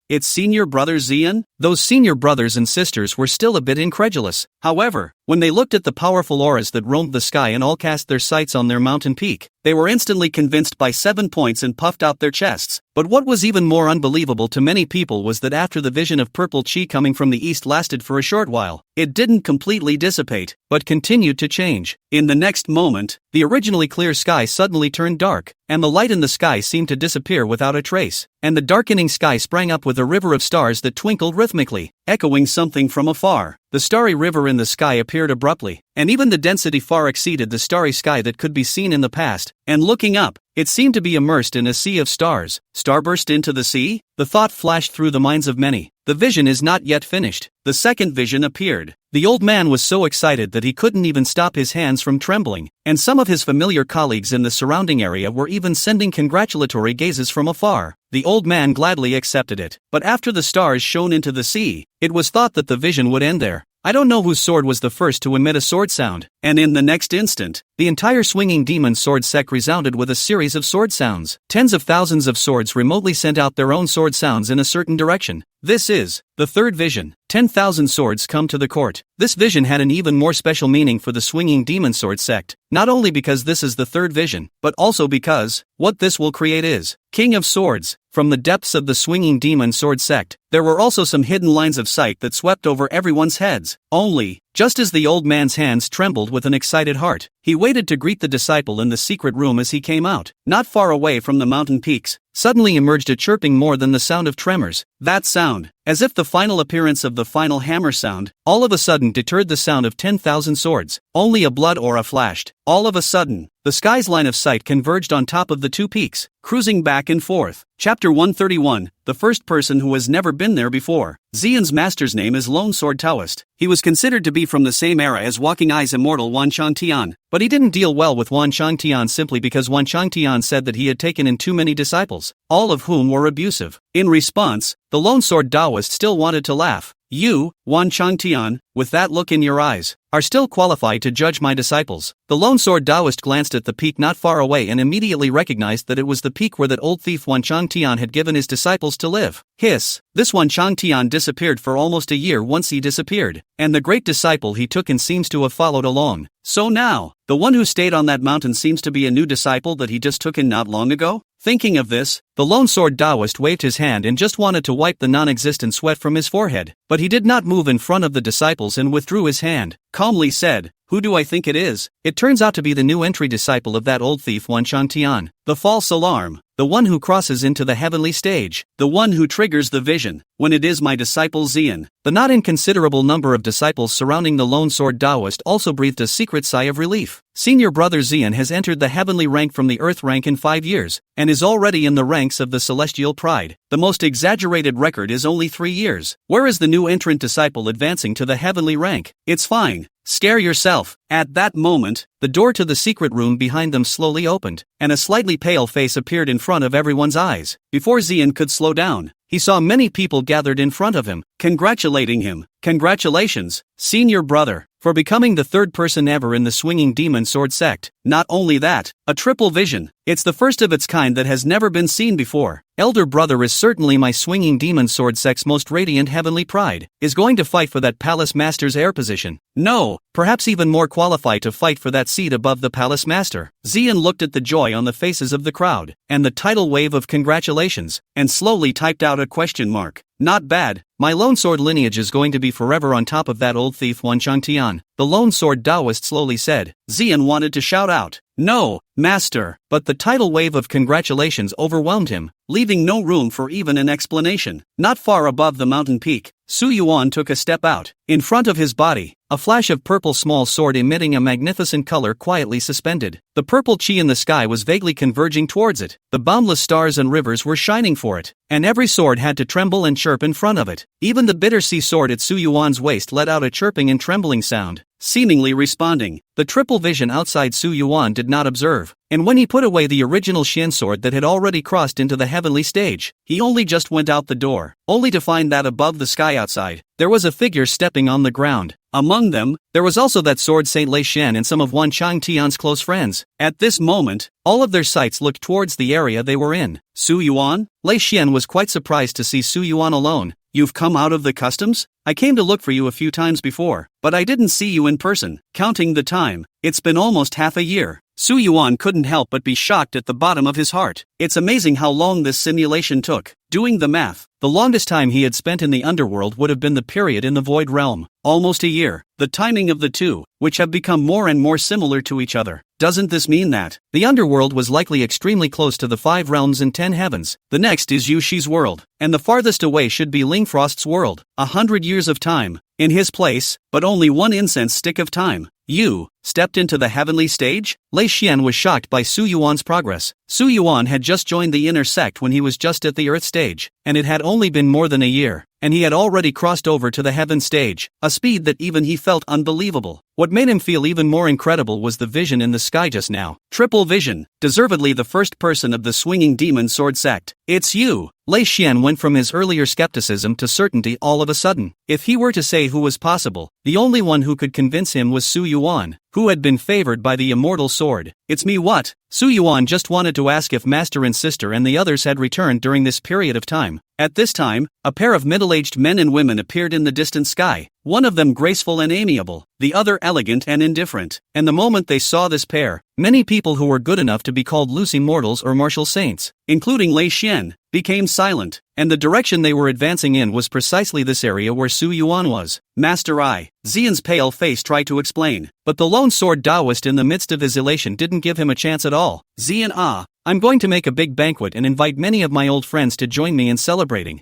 [SPEAKER 1] It's senior brother Xian? Those senior brothers and sisters were still a bit incredulous. However, when they looked at the powerful auras that roamed the sky and all cast their sights on their mountain peak, they were instantly convinced by 7 points and puffed out their chests. But what was even more unbelievable to many people was that after the vision of purple chi coming from the east lasted for a short while, it didn't completely dissipate, but continued to change. In the next moment, the originally clear sky suddenly turned dark, and the light in the sky seemed to disappear without a trace, and the darkening sky sprang up with a river of stars that twinkled rhythmically, echoing something from afar. The starry river in the sky appeared abruptly, and even the density far exceeded the starry sky that could be seen in the past, and looking up, it seemed to be immersed in a sea of stars. Starburst into the sea? The thought flashed through the minds of many. The vision is not yet finished. The second vision appeared. The old man was so excited that he couldn't even stop his hands from trembling, and some of his familiar colleagues in the surrounding area were even sending congratulatory gazes from afar. The old man gladly accepted it, but after the stars shone into the sea, it was thought that the vision would end there. I don't know whose sword was the first to emit a sword sound, and in the next instant, the entire swinging demon sword sect resounded with a series of sword sounds. Tens of thousands of swords remotely sent out their own sword sounds in a certain direction. This is the third vision. 10,000 swords come to the court. This vision had an even more special meaning for the swinging demon sword sect, not only because this is the third vision, but also because what this will create is King of Swords. From the depths of the swinging demon sword sect, there were also some hidden lines of sight that swept over everyone's heads. Only, just as the old man's hands trembled with an excited heart, he waited to greet the disciple in the secret room as he came out. Not far away from the mountain peaks, suddenly emerged a chirping more than the sound of tremors. That sound, as if the final appearance of the final hammer sound, all of a sudden deterred the sound of 10,000 swords. Only a blood aura flashed. All of a sudden, the sky's line of sight converged on top of the two peaks, cruising back and forth. Chapter 131, the first person who has never been there before. Xian's master's name is Lone Sword Taoist. He was considered to be from the same era as Walking Eye's immortal Wan Changtian, but he didn't deal well with Wan Changtian simply because Wan Changtian said that he had taken in too many disciples, all of whom were abusive. In response, the Lone Sword Taoist still wanted to laugh. You, Wan Changtian, with that look in your eyes, are still qualified to judge my disciples. The Lone Sword Taoist glanced at the peak not far away and immediately recognized that it was the peak where that old thief Wan Changtian had given his disciples to live. Hiss, this Wan Changtian disappeared for almost a year once he disappeared, and the great disciple he took in seems to have followed along. So now, the one who stayed on that mountain seems to be a new disciple that he just took in not long ago? Thinking of this, the Lone Sword Taoist waved his hand and just wanted to wipe the non-existent sweat from his forehead, but he did not move in front of the disciples and withdrew his hand, calmly said, "Who do I think it is?" It turns out to be the new entry disciple of that old thief Wan Changtian, the false alarm, the one who crosses into the heavenly stage, the one who triggers the vision, when it is my disciple Xian. The not inconsiderable number of disciples surrounding the Lone Sword Taoist also breathed a secret sigh of relief. Senior brother Xian has entered the heavenly rank from the earth rank in 5 years, and is already in the ranks of the celestial pride. The most exaggerated record is only 3 years. Where is the new entrant disciple advancing to the heavenly rank? It's fine. Scare yourself. At that moment, the door to the secret room behind them slowly opened, and a slightly pale face appeared in front of everyone's eyes. Before Xian could slow down, he saw many people gathered in front of him, congratulating him. Congratulations, senior brother, for becoming the third person ever in the swinging demon sword sect. Not only that, a triple vision. It's the first of its kind that has never been seen before. Elder brother is certainly my swinging demon sword sect's most radiant heavenly pride, is going to fight for that palace master's heir position. No, perhaps even more qualified to fight for that seat above the palace master. Xian looked at the joy on the faces of the crowd, and the tidal wave of congratulations, and slowly typed out a question mark. Not bad. My Lone Sword lineage is going to be forever on top of that old thief Wan Changtian, the Lone Sword Taoist slowly said. Xian wanted to shout out, "No, master," but the tidal wave of congratulations overwhelmed him, leaving no room for even an explanation. Not far above the mountain peak, Yuan took a step out. In front of his body, a flash of purple small sword emitting a magnificent color quietly suspended. The purple chi in the sky was vaguely converging towards it. The boundless stars and rivers were shining for it, and every sword had to tremble and chirp in front of it. Even the bitter sea sword at Yuan's waist let out a chirping and trembling sound, seemingly responding. The triple vision outside Yuan did not observe, and when he put away the original Xian sword that had already crossed into the heavenly stage, he only just went out the door, only to find that above the sky outside, there was a figure stepping on the ground. Among them, there was also that sword Saint Lei Shen and some of Wan Changtian's close friends. At this moment, all of their sights looked towards the area they were in. Yuan? Lei Shen was quite surprised to see Yuan alone. "You've come out of the customs? I came to look for you a few times before, but I didn't see you in person." Counting the time, it's been almost half a year. Su Yuan couldn't help but be shocked at the bottom of his heart. It's amazing how long this simulation took. Doing the math, the longest time he had spent in the underworld would have been the period in the Void Realm. Almost a year. The timing of the two, which have become more and more similar to each other. Doesn't this mean that the underworld was likely extremely close to the 5 realms and 10 heavens? The next is Yu Shi's world, and the farthest away should be Ling Frost's world. 100 years of time. In his place, but only one incense stick of time. Yu stepped into the heavenly stage? Lei Xian was shocked by Su Yuan's progress. Su Yuan had just joined the inner sect when he was just at the earth stage, and it had only been more than a year, and he had already crossed over to the heaven stage, a speed that even he felt unbelievable. What made him feel even more incredible was the vision in the sky just now. Triple vision, deservedly the first person of the swinging demon sword sect. It's you! Lei Xian went from his earlier skepticism to certainty all of a sudden. If he were to say who was possible, the only one who could convince him was Su Yuan, who had been favored by the immortal sword. It's me what? Su Yuan just wanted to ask if Master and Sister and the others had returned during this period of time. At this time, a pair of middle-aged men and women appeared in the distant sky, one of them graceful and amiable, the other elegant and indifferent. And the moment they saw this pair, many people who were good enough to be called loose immortals or martial saints, including Lei Xian, became silent, and the direction they were advancing in was precisely this area where Su Yuan was. Master Xian's pale face tried to explain, but the lone sword Taoist in the midst of his elation didn't give him a chance at all. Xian I'm going to make a big banquet and invite many of my old friends to join me in celebrating.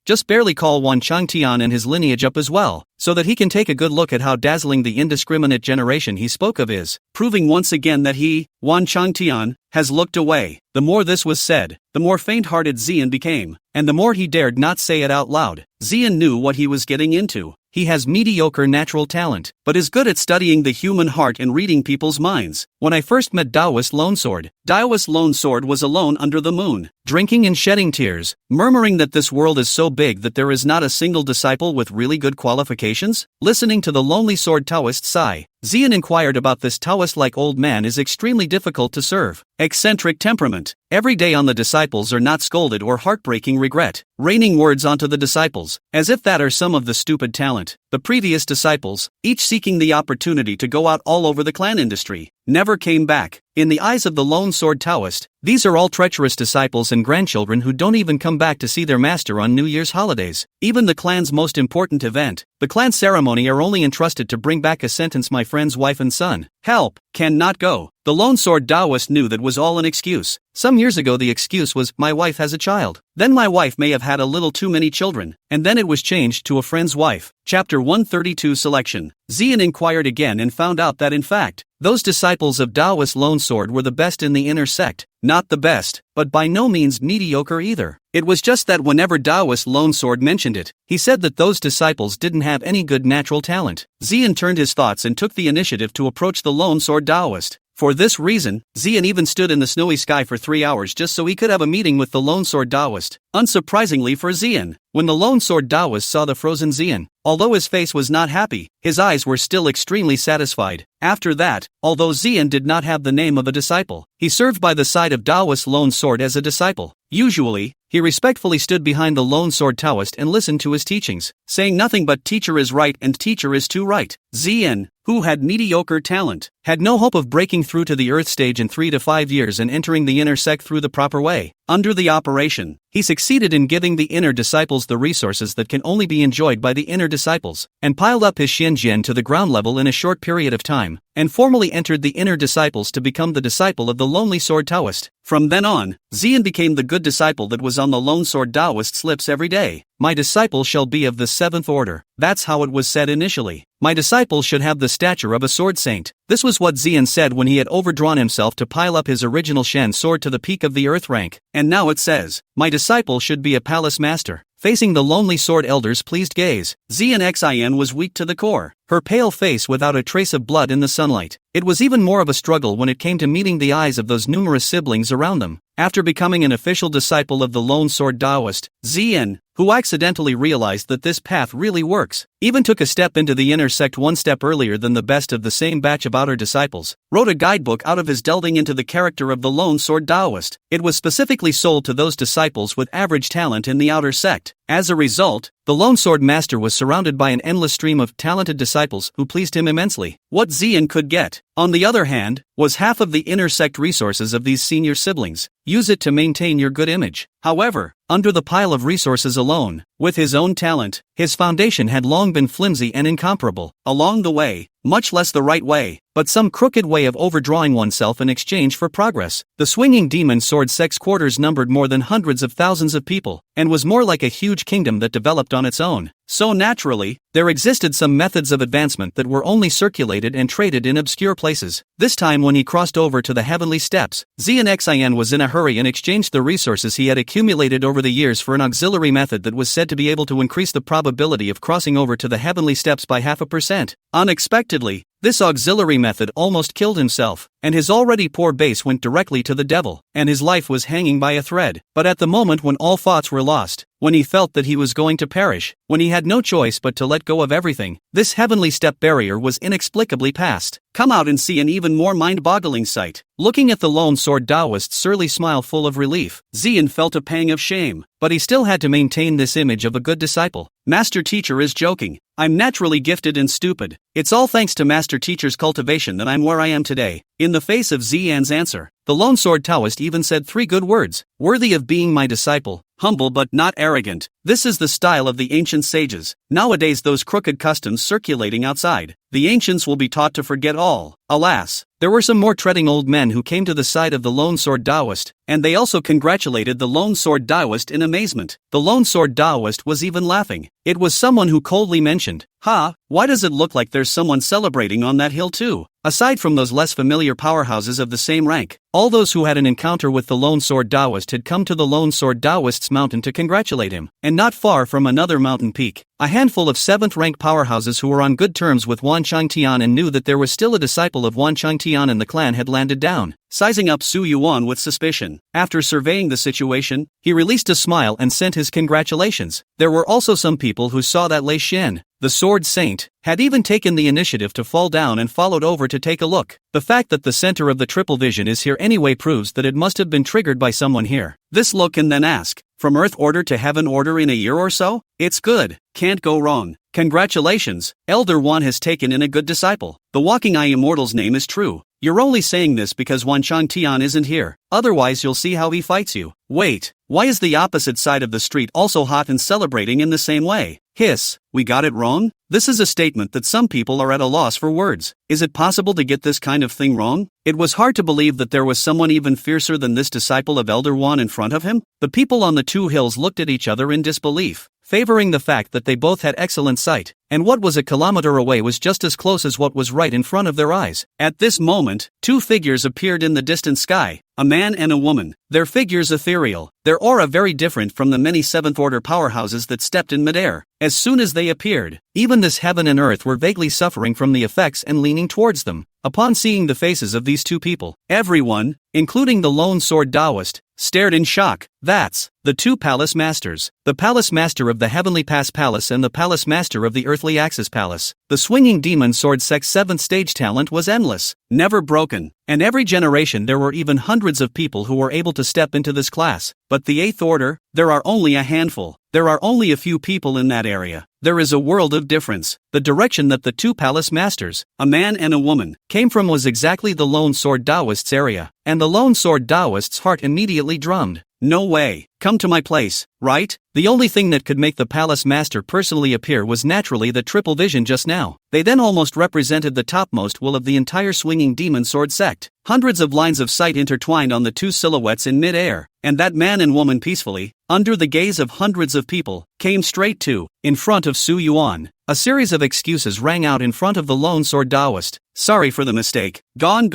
[SPEAKER 1] Just barely call Wan Changtian and his lineage up as well, so that he can take a good look at how dazzling the indiscriminate generation he spoke of is, proving once again that he, Wan Changtian, has looked away. The more this was said, the more faint-hearted Xian became, and the more he dared not say it out loud. Xian knew what he was getting into. He has mediocre natural talent, but is good at studying the human heart and reading people's minds. When I first met Taoist Lonesword was alone under the moon, drinking and shedding tears, murmuring that this world is so big that there is not a single disciple with really good qualifications. Listening to the lonely sword Taoist sigh, Xian inquired about this Taoist-like old man is extremely difficult to serve. Eccentric temperament. Every day on the disciples are not scolded or heartbreaking regret, raining words onto the disciples, as if that are some of the stupid talent. The previous disciples, each seeking the opportunity to go out all over the clan industry, never came back. In the eyes of the lone sword Taoist, these are all treacherous disciples and grandchildren who don't even come back to see their master on New Year's holidays. Even the clan's most important event, the clan ceremony, are only entrusted to bring back a sentence: my friend's wife and son, help, cannot go. The lone sword Taoist knew that was all an excuse. Some years ago the excuse was, my wife has a child. Then my wife may have had a little too many children, and then it was changed to a friend's wife. Chapter 132 Selection. Xian inquired again and found out that in fact, those disciples of Taoist Lone Sword were the best in the inner sect. Not the best, but by no means mediocre either. It was just that whenever Taoist Lone Sword mentioned it, he said that those disciples didn't have any good natural talent. Xian turned his thoughts and took the initiative to approach the Lone Sword Taoist. For this reason, Xian even stood in the snowy sky for 3 hours just so he could have a meeting with the Lone Sword Taoist. Unsurprisingly for Xian, when the Lone Sword Taoist saw the frozen Xian, although his face was not happy, his eyes were still extremely satisfied. After that, although Xian did not have the name of a disciple, he served by the side of Taoist Lone Sword as a disciple. Usually, he respectfully stood behind the Lone Sword Taoist and listened to his teachings, saying nothing but teacher is right and teacher is too right. Xian, who had mediocre talent, had no hope of breaking through to the earth stage in 3 to 5 years and entering the inner sect through the proper way. Under the operation, he succeeded in giving the inner disciples the resources that can only be enjoyed by the inner disciples, and piled up his Xianjian to the ground level in a short period of time, and formally entered the inner disciples to become the disciple of the Lonely Sword Taoist. From then on, Xian became the good disciple that was on the Lone Sword Taoist's lips every day. My disciple shall be of the 7th order. That's how it was said initially. My disciple should have the stature of a sword saint. This was what Xian said when he had overdrawn himself to pile up his original Shen sword to the peak of the earth rank. And now it says, my disciple should be a palace master. Facing the Lonely Sword Elder's pleased gaze, Xian Xin was weak to the core, her pale face without a trace of blood in the sunlight. It was even more of a struggle when it came to meeting the eyes of those numerous siblings around them. After becoming an official disciple of the Lone Sword Taoist, Xian, who accidentally realized that this path really works, even took a step into the inner sect one step earlier than the best of the same batch of outer disciples, wrote a guidebook out of his delving into the character of the Lone Sword Taoist. It was specifically sold to those disciples with average talent in the outer sect. As a result, the lone sword master was surrounded by an endless stream of talented disciples who pleased him immensely. What Zhang could get, on the other hand, was half of the inner sect resources of these senior siblings. Use it to maintain your good image. However, under the pile of resources alone, with his own talent, his foundation had long been flimsy and incomparable. Along the way, much less the right way, but some crooked way of overdrawing oneself in exchange for progress. The swinging demon sword sect's quarters numbered more than hundreds of thousands of people, and was more like a huge kingdom that developed on its own. So naturally, there existed some methods of advancement that were only circulated and traded in obscure places. This time when he crossed over to the heavenly steps, Xian was in a hurry and exchanged the resources he had accumulated over the years for an auxiliary method that was said to be able to increase the probability of crossing over to the heavenly steps by 0.5%. Unexpectedly, this auxiliary method almost killed himself, and his already poor base went directly to the devil, and his life was hanging by a thread. But at the moment when all thoughts were lost, when he felt that he was going to perish, when he had no choice but to let go of everything, this heavenly step barrier was inexplicably passed. Come out and see an even more mind-boggling sight. Looking at the lone sword Taoist's surly smile full of relief, Zhang felt a pang of shame, but he still had to maintain this image of a good disciple. Master Teacher is joking. I'm naturally gifted and stupid. It's all thanks to Master Teacher's cultivation that I'm where I am today. In the face of Xian's answer, the lone sword Taoist even said 3 good words: worthy of being my disciple, humble but not arrogant. This is the style of the ancient sages. Nowadays those crooked customs circulating outside, the ancients will be taught to forget all. Alas, there were some more treading old men who came to the side of the lone sword Taoist, and they also congratulated the lone sword Taoist in amazement. The lone sword Taoist was even laughing. It was someone who coldly mentioned, why does it look like there's someone celebrating on that hill too? Aside from those less familiar powerhouses of the same rank, all those who had an encounter with the lone sword Taoist had come to the lone sword Taoist's mountain to congratulate him, and not far from another mountain peak, a handful of 7th-rank powerhouses who were on good terms with Wan Changtian and knew that there was still a disciple of Wan Changtian in the clan had landed down, sizing up Su Yuan with suspicion. After surveying the situation, he released a smile and sent his congratulations. There were also some people who saw that Lei Shen, the sword saint, had even taken the initiative to fall down and followed over to take a look. The fact that the center of the triple vision is here anyway proves that it must have been triggered by someone here. This look and then ask, from Earth Order to Heaven Order in a year or so? It's good, can't go wrong. Congratulations, Elder Wan has taken in a good disciple. The Walking Eye Immortal's name is true. You're only saying this because Wan Changtian isn't here, otherwise you'll see how he fights you. Wait, why is the opposite side of the street also hot and celebrating in the same way? Hiss, we got it wrong? This is a statement that some people are at a loss for words. Is it possible to get this kind of thing wrong? It was hard to believe that there was someone even fiercer than this disciple of Elder Wan in front of him. The people on the 2 hills looked at each other in disbelief, favoring the fact that they both had excellent sight, and what was a kilometer away was just as close as what was right in front of their eyes. At this moment, 2 figures appeared in the distant sky, a man and a woman, their figures ethereal, their aura very different from the many 7th-order powerhouses that stepped in midair. As soon as they appeared, even this heaven and earth were vaguely suffering from the effects and leaning towards them. Upon seeing the faces of these 2 people, everyone, including the lone sword Taoist, stared in shock. That's the 2 palace masters, the palace master of the Heavenly Pass Palace and the palace master of the Earthly Axis Palace. The swinging demon sword sect's 7th stage talent was endless, never broken, and every generation there were even hundreds of people who were able to step into this class. But the 8th order, there are only a handful. There are only a few people in that area. There is a world of difference. The direction that the 2 palace masters, a man and a woman, came from was exactly the lone sword Taoist's area, and the lone sword Taoist's heart immediately drummed. No way, come to my place, right? The only thing that could make the palace master personally appear was naturally the triple vision just now. They then almost represented the topmost will of the entire swinging demon sword sect. Hundreds of lines of sight intertwined on the 2 silhouettes in mid-air, and that man and woman peacefully, under the gaze of hundreds of people, came straight to, in front of Su Yuan. A series of excuses rang out in front of the lone sword Taoist. Sorry for the mistake. Gone.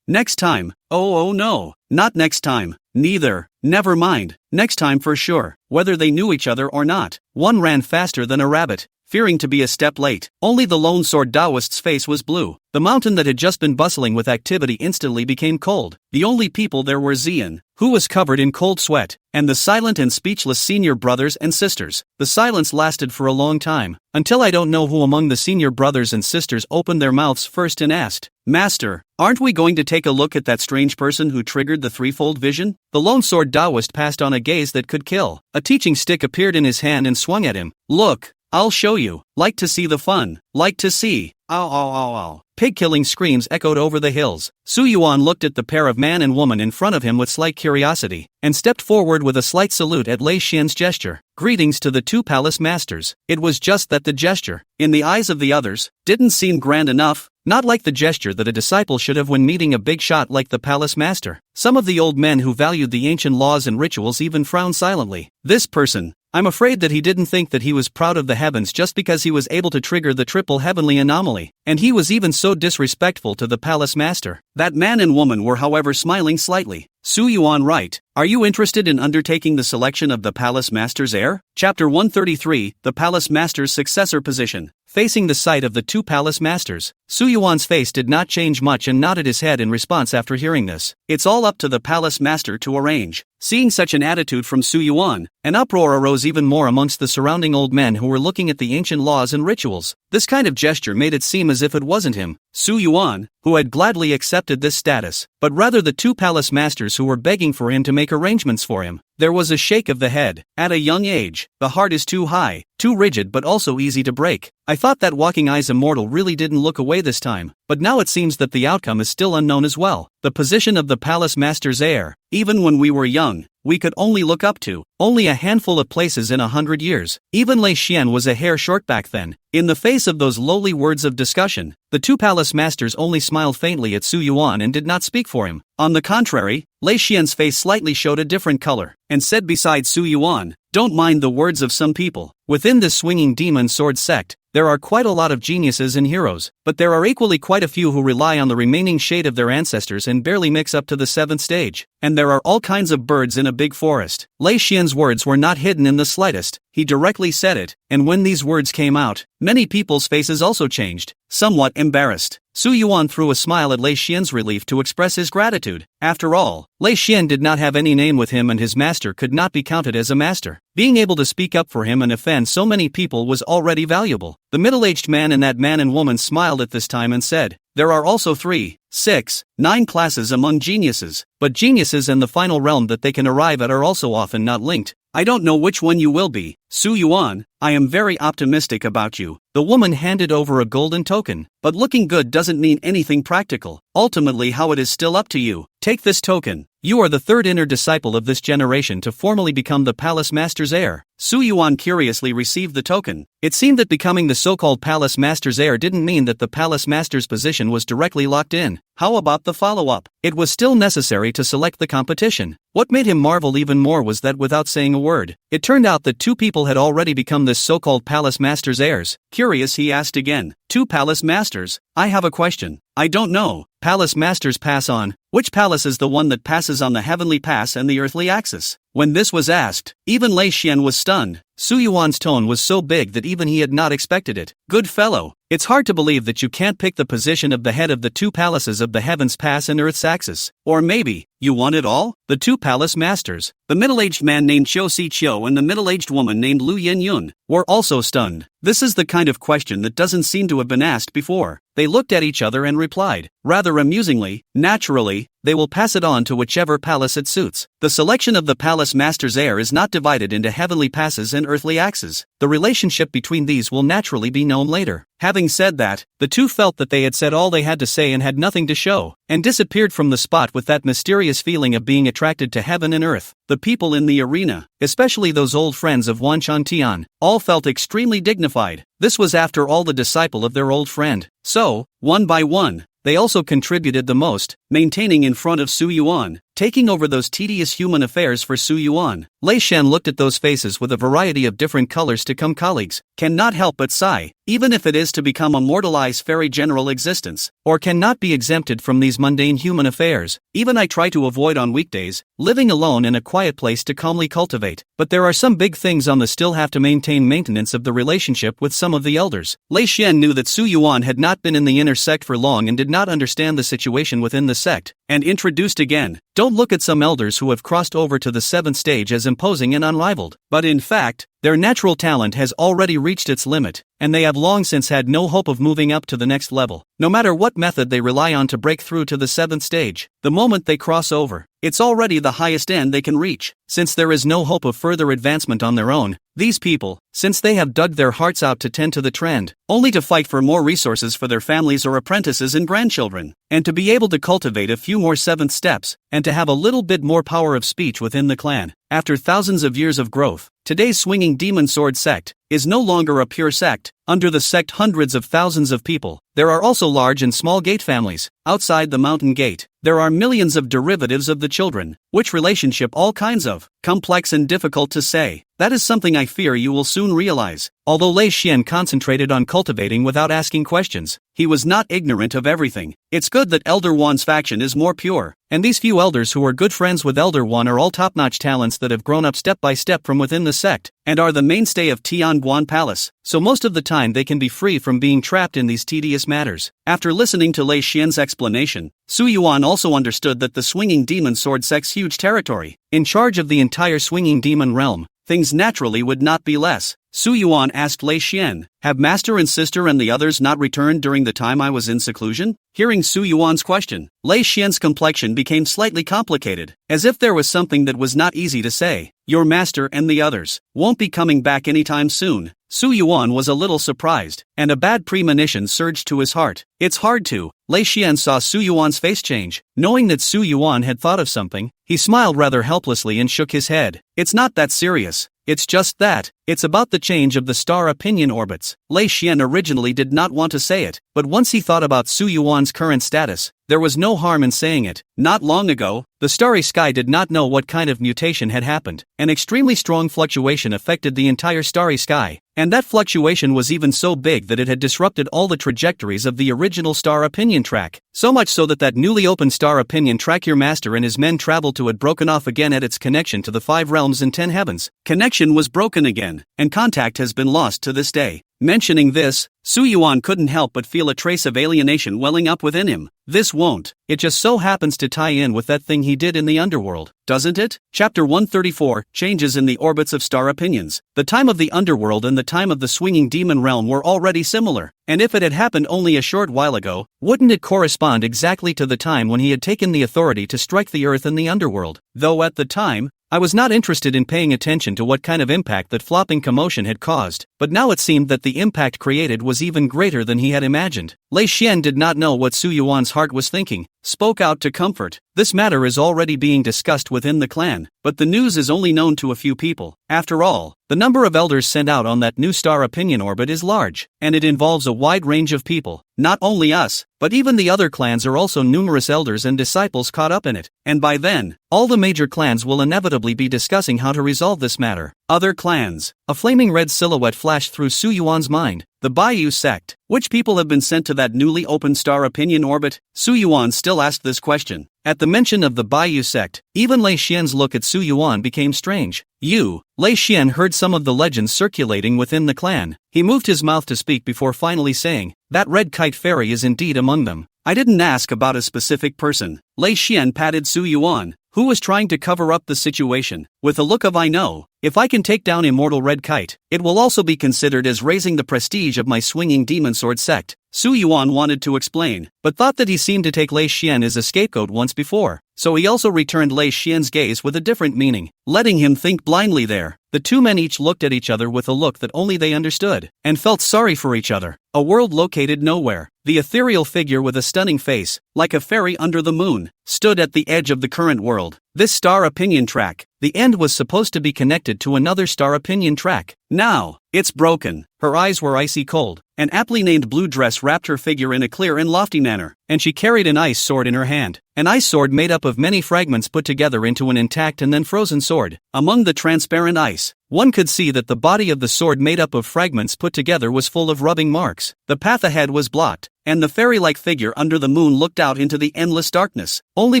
[SPEAKER 1] Next time. Oh no. Not next time. Neither. Never mind. Next time for sure. Whether they knew each other or not. One ran faster than a rabbit, fearing to be a step late. Only the lone sword Taoist's face was blue. The mountain that had just been bustling with activity instantly became cold. The only people there were Xian, who was covered in cold sweat, and the silent and speechless senior brothers and sisters. The silence lasted for a long time, until I don't know who among the senior brothers and sisters opened their mouths first and asked, "Master, aren't we going to take a look at that strange person who triggered the threefold vision?" The lone sword Taoist passed on a gaze that could kill. A teaching stick appeared in his hand and swung at him. "Look, I'll show you. Like to see the fun. Like to see." Ow ow ow ow. Pig-killing screams echoed over the hills. Su Yuan looked at the pair of man and woman in front of him with slight curiosity, and stepped forward with a slight salute at Lei Xian's gesture. Greetings to the two palace masters. It was just that the gesture, in the eyes of the others, didn't seem grand enough, not like the gesture that a disciple should have when meeting a big shot like the palace master. Some of the old men who valued the ancient laws and rituals even frowned silently. This person, I'm afraid that he didn't think that he was proud of the heavens just because he was able to trigger the triple heavenly anomaly, and he was even so disrespectful to the palace master. That man and woman were however smiling slightly. Su Yuan, right? Are you interested in undertaking the selection of the palace master's heir? Chapter 133, The Palace Master's Successor Position. Facing the sight of the two palace masters, Su Yuan's face did not change much and nodded his head in response after hearing this. It's all up to the palace master to arrange. Seeing such an attitude from Su Yuan, an uproar arose even more amongst the surrounding old men who were looking at the ancient laws and rituals. This kind of gesture made it seem as if it wasn't him, Su Yuan, who had gladly accepted this status, but rather the two palace masters who were begging for him to make arrangements for him. There was a shake of the head. At a young age, the heart is too high, too rigid but also easy to break. I thought that Walking Eyes Immortal really didn't look away this time, but now it seems that the outcome is still unknown as well. The position of the palace master's heir, even when we were young, we could only look up to only a handful of places in 100 years. Even Lei Xian was a hair short back then. In the face of those lowly words of discussion, the two palace masters only smiled faintly at Su Yuan and did not speak for him. On the contrary, Lei Xian's face slightly showed a different color, and said beside Su Yuan, "Don't mind the words of some people. Within this swinging demon sword sect, there are quite a lot of geniuses and heroes, but there are equally quite a few who rely on the remaining shade of their ancestors and barely mix up to the 7th stage. And there are all kinds of birds in a big forest." Lei Xian's words were not hidden in the slightest. He directly said it, and when these words came out, many people's faces also changed, somewhat embarrassed. Su Yuan threw a smile at Lei Xian's relief to express his gratitude. After all, Lei Xian did not have any name with him and his master could not be counted as a master. Being able to speak up for him and offend so many people was already valuable. The middle-aged man and that man and woman smiled at this time and said, "There are also 3, 6, 9 classes among geniuses, but geniuses and the final realm that they can arrive at are also often not linked. I don't know which one you will be, Su Yuan. I am very optimistic about you." The woman handed over a golden token, but looking good doesn't mean anything practical. Ultimately, how it is still up to you. Take this token. You are the 3rd inner disciple of this generation to formally become the palace master's heir. Su Yuan curiously received the token. It seemed that becoming the so-called palace master's heir didn't mean that the palace master's position was directly locked in. How about the follow-up? It was still necessary to select the competition. What made him marvel even more was that without saying a word, it turned out that 2 people had already become this so-called palace master's heirs. Curious, he asked again. 2 palace masters? I have a question. I don't know. Palace masters pass on. Which palace is the one that passes on the heavenly pass and the earthly axis? When this was asked, even Lei Xian was stunned. Su Yuan's tone was so big that even he had not expected it. Good fellow, it's hard to believe that you can't pick the position of the head of the 2 palaces of the heavens pass and earth's axis. Or maybe, you want it all? The 2 palace masters, the middle-aged man named Qiu Si Qiu and the middle-aged woman named Lu Yin Yun, were also stunned. This is the kind of question that doesn't seem to have been asked before. They looked at each other and replied, rather amusingly, naturally, they will pass it on to whichever palace it suits. The selection of the palace master's heir is not divided into heavenly passes and earthly axes. The relationship between these will naturally be known later. Having said that, the 2 felt that they had said all they had to say and had nothing to show, and disappeared from the spot with that mysterious feeling of being attracted to heaven and earth. The people in the arena, especially those old friends of Wanshan Tian, all felt extremely dignified. This was after all the disciple of their old friend. So, one by one, they also contributed the most, maintaining in front of Su Yuan. taking over those tedious human affairs for Su Yuan. Lei Shen looked at those faces with a variety of different colors to come colleagues, cannot help but sigh, even if it is to become a mortalized fairy general existence, or cannot be exempted from these mundane human affairs. Even I try to avoid on weekdays, living alone in a quiet place to calmly cultivate, but there are some big things on the still have to maintain maintenance of the relationship with some of the elders. Lei Shen knew that Su Yuan had not been in the inner sect for long and did not understand the situation within the sect, and introduced again, don't look at some elders who have crossed over to the 7th stage as imposing and unrivaled, but in fact, their natural talent has already reached its limit, and they have long since had no hope of moving up to the next level. No matter what method they rely on to break through to the 7th stage, the moment they cross over, it's already the highest end they can reach. Since there is no hope of further advancement on their own, these people, since they have dug their hearts out to tend to the trend, only to fight for more resources for their families or apprentices and grandchildren, and to be able to cultivate a few more 7th steps, and to have a little bit more power of speech within the clan. After thousands of years of growth, today's swinging demon sword sect is no longer a pure sect. Under the sect, hundreds of thousands of people. There are also large and small gate families. Outside the mountain gate, there are millions of derivatives of the children, which relationship all kinds of, complex and difficult to say. That is something I fear you will soon realize. Although Lei Xian concentrated on cultivating without asking questions, he was not ignorant of everything. It's good that Elder Wan's faction is more pure, and these few elders who are good friends with Elder Wan are all top-notch talents that have grown up step by step from within the sect, and are the mainstay of Tianguan Palace, so most of the time they can be free from being trapped in these tedious matters. After listening to Lei Xian's explanation, Su Yuan also understood that the swinging demon sword sect's huge territory, in charge of the entire swinging demon realm, things naturally would not be less. Su Yuan asked Lei Xian, have master and sister and the others not returned during the time I was in seclusion? Hearing Su Yuan's question, Lei Xian's complexion became slightly complicated, as if there was something that was not easy to say. Your master and the others won't be coming back anytime soon. Su Yuan was a little surprised, and a bad premonition surged to his heart. It's hard to. Lei Xian saw Su Yuan's face change. Knowing that Su Yuan had thought of something, he smiled rather helplessly and shook his head. It's not that serious. It's just that. It's about the change of the star opinion orbits. Lei Xian originally did not want to say it, but once he thought about Su Yuan's current status, there was no harm in saying it. Not long ago, the starry sky did not know what kind of mutation had happened. An extremely strong fluctuation affected the entire starry sky, and that fluctuation was even so big that it had disrupted all the trajectories of the original star opinion track. So much so that newly opened star opinion track your master and his men traveled to had broken off again at its connection to the 5 realms and 10 heavens. Connection was broken again, and contact has been lost to this day. Mentioning this, Su Yuan couldn't help but feel a trace of alienation welling up within him. This won't. It just so happens to tie in with that thing he did in the underworld, doesn't it? Chapter 134, Changes in the Orbits of Star Opinions. The time of the underworld and the time of the swinging demon realm were already similar, and if it had happened only a short while ago, wouldn't it correspond exactly to the time when he had taken the authority to strike the earth and the underworld? Though at the time, I was not interested in paying attention to what kind of impact that flopping commotion had caused, but now it seemed that the impact created was even greater than he had imagined. Lei Xian did not know what Su Yuan's heart was thinking, spoke out to comfort. This matter is already being discussed within the clan, but the news is only known to a few people. After all, the number of elders sent out on that new star opinion orbit is large, and it involves a wide range of people. Not only us, but even the other clans are also numerous elders and disciples caught up in it, and by then, all the major clans will inevitably be discussing how to resolve this matter. Other clans. A flaming red silhouette flashed through Su Yuan's mind. The Baiyu sect. Which people have been sent to that newly opened star opinion orbit? Su Yuan still asked this question. At the mention of the Baiyu sect, even Lei Xian's look at Su Yuan became strange. Lei Xian heard some of the legends circulating within the clan. He moved his mouth to speak before finally saying, that red kite fairy is indeed among them. I didn't ask about a specific person. Lei Xian patted Su Yuan, who was trying to cover up the situation, with a look of I know. If I can take down immortal red kite, it will also be considered as raising the prestige of my swinging demon sword sect. Su Yuan wanted to explain, but thought that he seemed to take Lei Xian as a scapegoat once before, so he also returned Lei Xian's gaze with a different meaning, letting him think blindly there. The two men each looked at each other with a look that only they understood, and felt sorry for each other. A world located nowhere. The ethereal figure with a stunning face, like a fairy under the moon, stood at the edge of the current world. This star opinion track, the end was supposed to be connected to another star opinion track. Now, it's broken. Her eyes were icy cold. An aptly named blue dress wrapped her figure in a clear and lofty manner. and she carried an ice sword in her hand. An ice sword made up of many fragments put together into an intact and then frozen sword. Among the transparent ice, one could see that the body of the sword made up of fragments put together was full of rubbing marks. The path ahead was blocked, and the fairy-like figure under the moon looked out into the endless darkness, only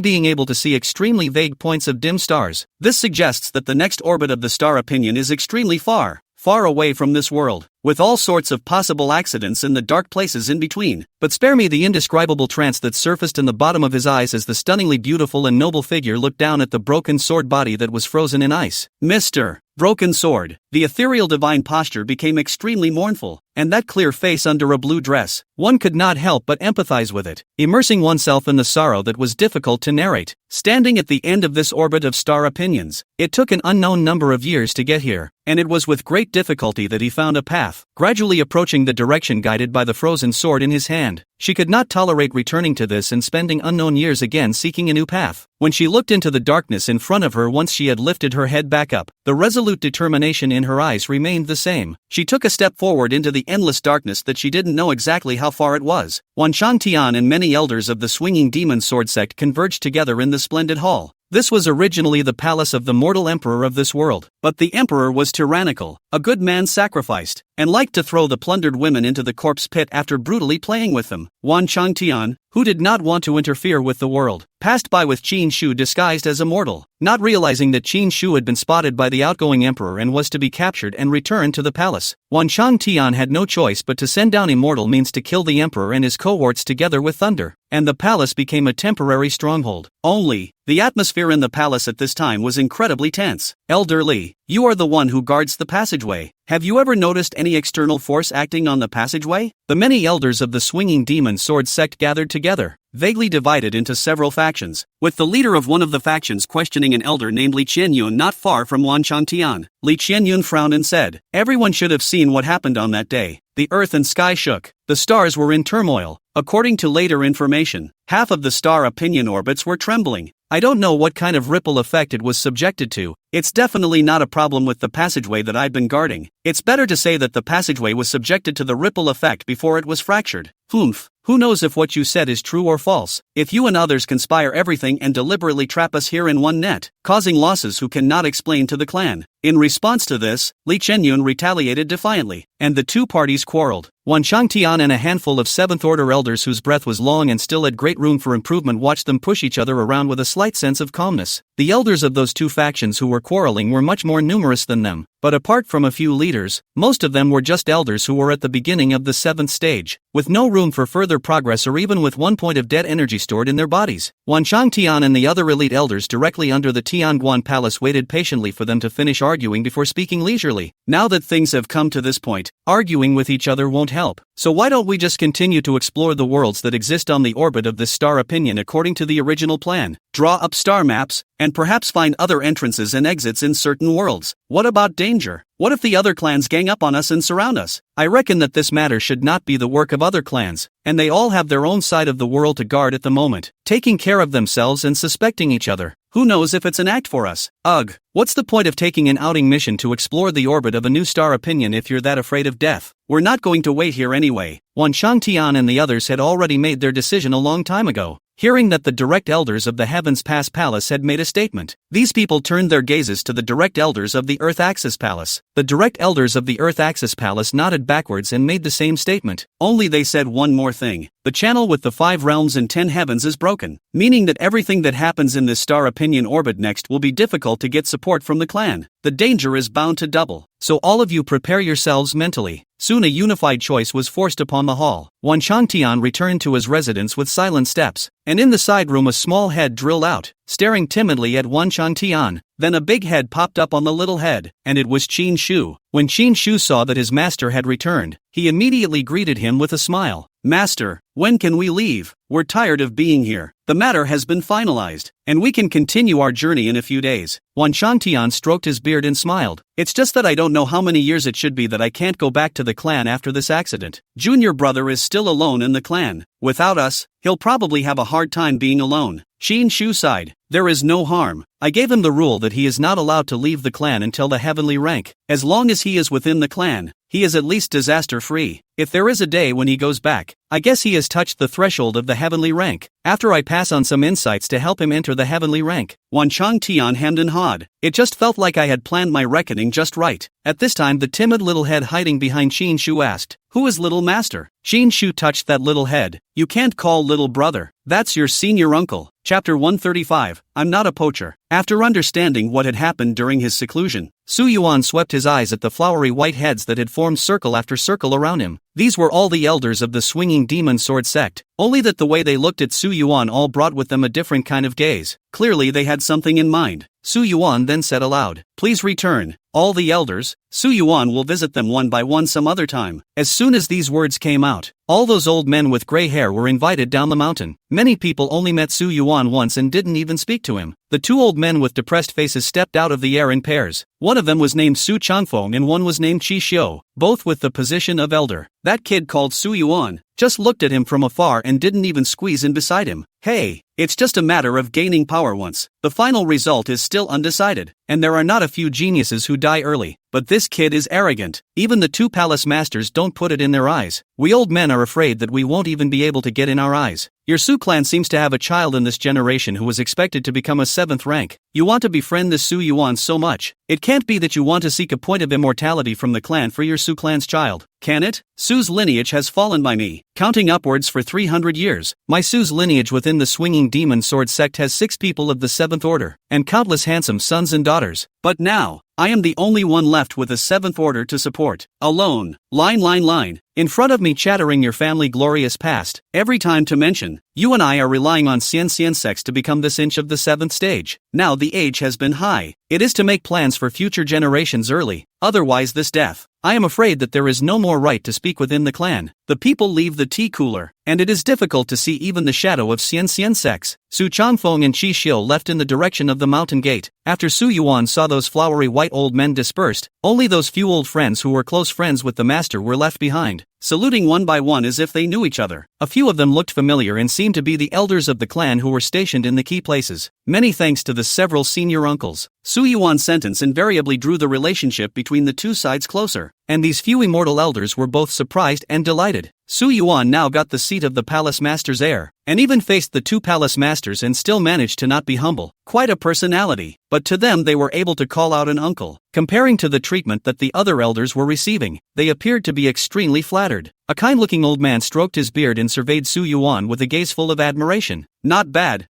[SPEAKER 1] being able to see extremely vague points of dim stars. This suggests that the next orbit of the star opinion is extremely far away from this world, with all sorts of possible accidents in the dark places in between. But spare me the indescribable trance that surfaced in the bottom of his eyes as the stunningly beautiful and noble figure looked down at the broken sword body that was frozen in ice. Mr. Broken Sword. The ethereal divine posture became extremely mournful, and that clear face under a blue dress, one could not help but empathize with it, immersing oneself in the sorrow that was difficult to narrate. Standing at the end of this orbit of star opinions, it took an unknown number of years to get here, and it was with great difficulty that he found a path, gradually approaching the direction guided by the frozen sword in his hand. She could not tolerate returning to this and spending unknown years again seeking a new path. When she looked into the darkness in front of her once she had lifted her head back up, the resolute determination in her eyes remained the same. She took a step forward into the endless darkness that she didn't know exactly how far it was. Wanshang Tian and many elders of the swinging demon sword sect converged together in the splendid hall. This was originally the palace of the mortal emperor of this world, but the emperor was tyrannical, a good man sacrificed, and liked to throw the plundered women into the corpse pit after brutally playing with them. Wanshang Tian, who did not want to interfere with the world, passed by with Qin Shu disguised as a mortal, not realizing that Qin Shu had been spotted by the outgoing emperor and was to be captured and returned to the palace. Wanshang Tian had no choice but to send down immortal means to kill the emperor and his cohorts together with thunder, and the palace became a temporary stronghold. Only, the atmosphere in the palace at this time was incredibly tense. Elder Li, you are the one who guards the passageway. Have you ever noticed any external force acting on the passageway? The many elders of the swinging demon sword sect gathered together, vaguely divided into several factions, with the leader of one of the factions questioning an elder named Li Qianyun not far from Wanshang Tian. Li Qianyun frowned and said, "Everyone should have seen what happened on that day. The earth and sky shook. The stars were in turmoil. According to later information, half of the star opinion orbits were trembling. I don't know what kind of ripple effect it was subjected to. It's definitely not a problem with the passageway that I've been guarding. It's better to say that the passageway was subjected to the ripple effect before it was fractured. Humph. Who knows if what you said is true or false? If you and others conspire everything and deliberately trap us here in one net, causing losses who cannot explain to the clan." In response to this, Li Qianyun retaliated defiantly, and the two parties quarreled. Wanshang Tian and a handful of 7th Order elders whose breath was long and still had great room for improvement watched them push each other around with a slight sense of calmness. The elders of those two factions who were quarreling were much more numerous than them, but apart from a few leaders, most of them were just elders who were at the beginning of the 7th stage, with no room for further progress or even with 1 point of dead energy stored in their bodies. Wanshang Tian and the other elite elders directly under the Tianguan Palace waited patiently for them to finish arguing before speaking leisurely. Now that things have come to this point, arguing with each other won't help. So why don't we just continue to explore the worlds that exist on the orbit of this star opinion according to the original plan, draw up star maps, and perhaps find other entrances and exits in certain worlds? What about danger? What if the other clans gang up on us and surround us? I reckon that this matter should not be the work of other clans, and they all have their own side of the world to guard at the moment, taking care of themselves and suspecting each other. Who knows if it's an act for us? Ugh, what's the point of taking an outing mission to explore the orbit of a new star opinion if you're that afraid of death? We're not going to wait here anyway. Wanshang Tian and the others had already made their decision a long time ago. Hearing that the direct elders of the Heavens Pass Palace had made a statement, these people turned their gazes to the direct elders of the Earth Axis Palace. The direct elders of the Earth Axis Palace nodded backwards and made the same statement, only they said one more thing. The channel with the 5 realms and 10 heavens is broken, meaning that everything that happens in this star opinion orbit next will be difficult to get support from the clan. The danger is bound to double. So all of you prepare yourselves mentally. Soon a unified choice was forced upon the hall. Wanshang Tian returned to his residence with silent steps, and in the side room a small head drilled out, staring timidly at Wanshang Tian. Then a big head popped up on the little head, and it was Qin Shu. When Qin Shu saw that his master had returned, he immediately greeted him with a smile. "Master, when can we leave? We're tired of being here. The matter has been finalized, and we can continue our journey in a few days." Wanshang Tian stroked his beard and smiled. "It's just that I don't know how many years it should be that I can't go back to the clan after this accident. Junior brother is still alone in the clan. Without us, he'll probably have a hard time being alone." Qin Shu sighed. "There is no harm. I gave him the rule that he is not allowed to leave the clan until the heavenly rank. As long as he is within the clan, he is at least disaster-free. If there is a day when he goes back, I guess he has touched the threshold of the heavenly rank. After I pass on some insights to help him enter the heavenly rank, Wan Chang Tian hemmed and hawed. It just felt like I had planned my reckoning just right. At this time the timid little head hiding behind Qin Shu asked, "Who is little master?" Qin Shu touched that little head. "You can't call little brother. That's your senior uncle." Chapter 135, I'm not a poacher. After understanding what had happened during his seclusion, Su Yuan swept his eyes at the flowery white heads that had formed circle after circle around him. These were all the elders of the swinging demon sword sect, only that the way they looked at Su Yuan all brought with them a different kind of gaze. Clearly they had something in mind. Su Yuan then said aloud, "Please return, all the elders. Su Yuan will visit them one by one some other time." As soon as these words came out, all those old men with gray hair were invited down the mountain. Many people only met Su Yuan once and didn't even speak to him. The two old men with depressed faces stepped out of the air in pairs. One of them was named Su Changfeng and one was named Qi Xiu, both with the position of elder. That kid called Su Yuan just looked at him from afar and didn't even squeeze in beside him. Hey, it's just a matter of gaining power once. The final result is still undecided, and there are not a few geniuses who die early. But this kid is arrogant. Even the two palace masters don't put it in their eyes. We old men are afraid that we won't even be able to get in our eyes. Your Su clan seems to have a child in this generation who was expected to become a 7th rank. You want to befriend this Su Yuan so much. It can't be that you want to seek a point of immortality from the clan for your Su clan's child, can it? Su's lineage has fallen by me, counting upwards for 300 years. My Su's lineage within the swinging demon sword sect has 6 people of the 7th order, and countless handsome sons and daughters. But now, I am the only one left with a 7th order to support. Alone. Line. In front of me chattering your family glorious past. Every time to mention, you and I are relying on Xian sects to become this inch of the 7th stage. Now the age has been high. It is to make plans for future generations early. Otherwise this death. I am afraid that there is no more right to speak within the clan. The people leave the tea cooler, and it is difficult to see even the shadow of Xian sects. Su Changfeng and Qi Xiu left in the direction of the mountain gate. After Su Yuan saw those flowery white old men dispersed, only those few old friends who were close friends with the master were left behind, saluting one by one as if they knew each other. A few of them looked familiar and seemed to be the elders of the clan who were stationed in the key places. Many thanks to the several senior uncles. Su Yuan's sentence invariably drew the relationship between the two sides closer, and these few immortal elders were both surprised and delighted. Su Yuan now got the seat of the palace master's heir, and even faced the two palace masters and still managed to not be humble. Quite a personality, but to them they were able to call out an uncle. Comparing to the treatment that the other elders were receiving, they appeared to be extremely flattered. A kind-looking old man stroked his beard and surveyed Su Yuan with a gaze full of admiration. Not bad.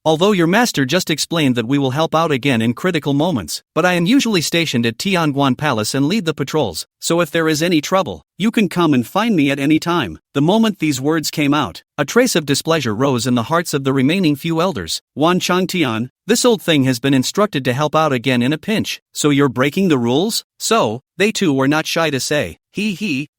[SPEAKER 1] Although your master just explained that we will help out again in critical moments, but I am usually stationed at Tianguan Palace and lead the patrols, so if there is any trouble, you can come and find me at any time. The moment these words came out, a trace of displeasure rose in the hearts of the remaining few elders. Wan Changtian, this old thing has been instructed to help out again in a pinch, so you're breaking the rules? So, they too were not shy to say,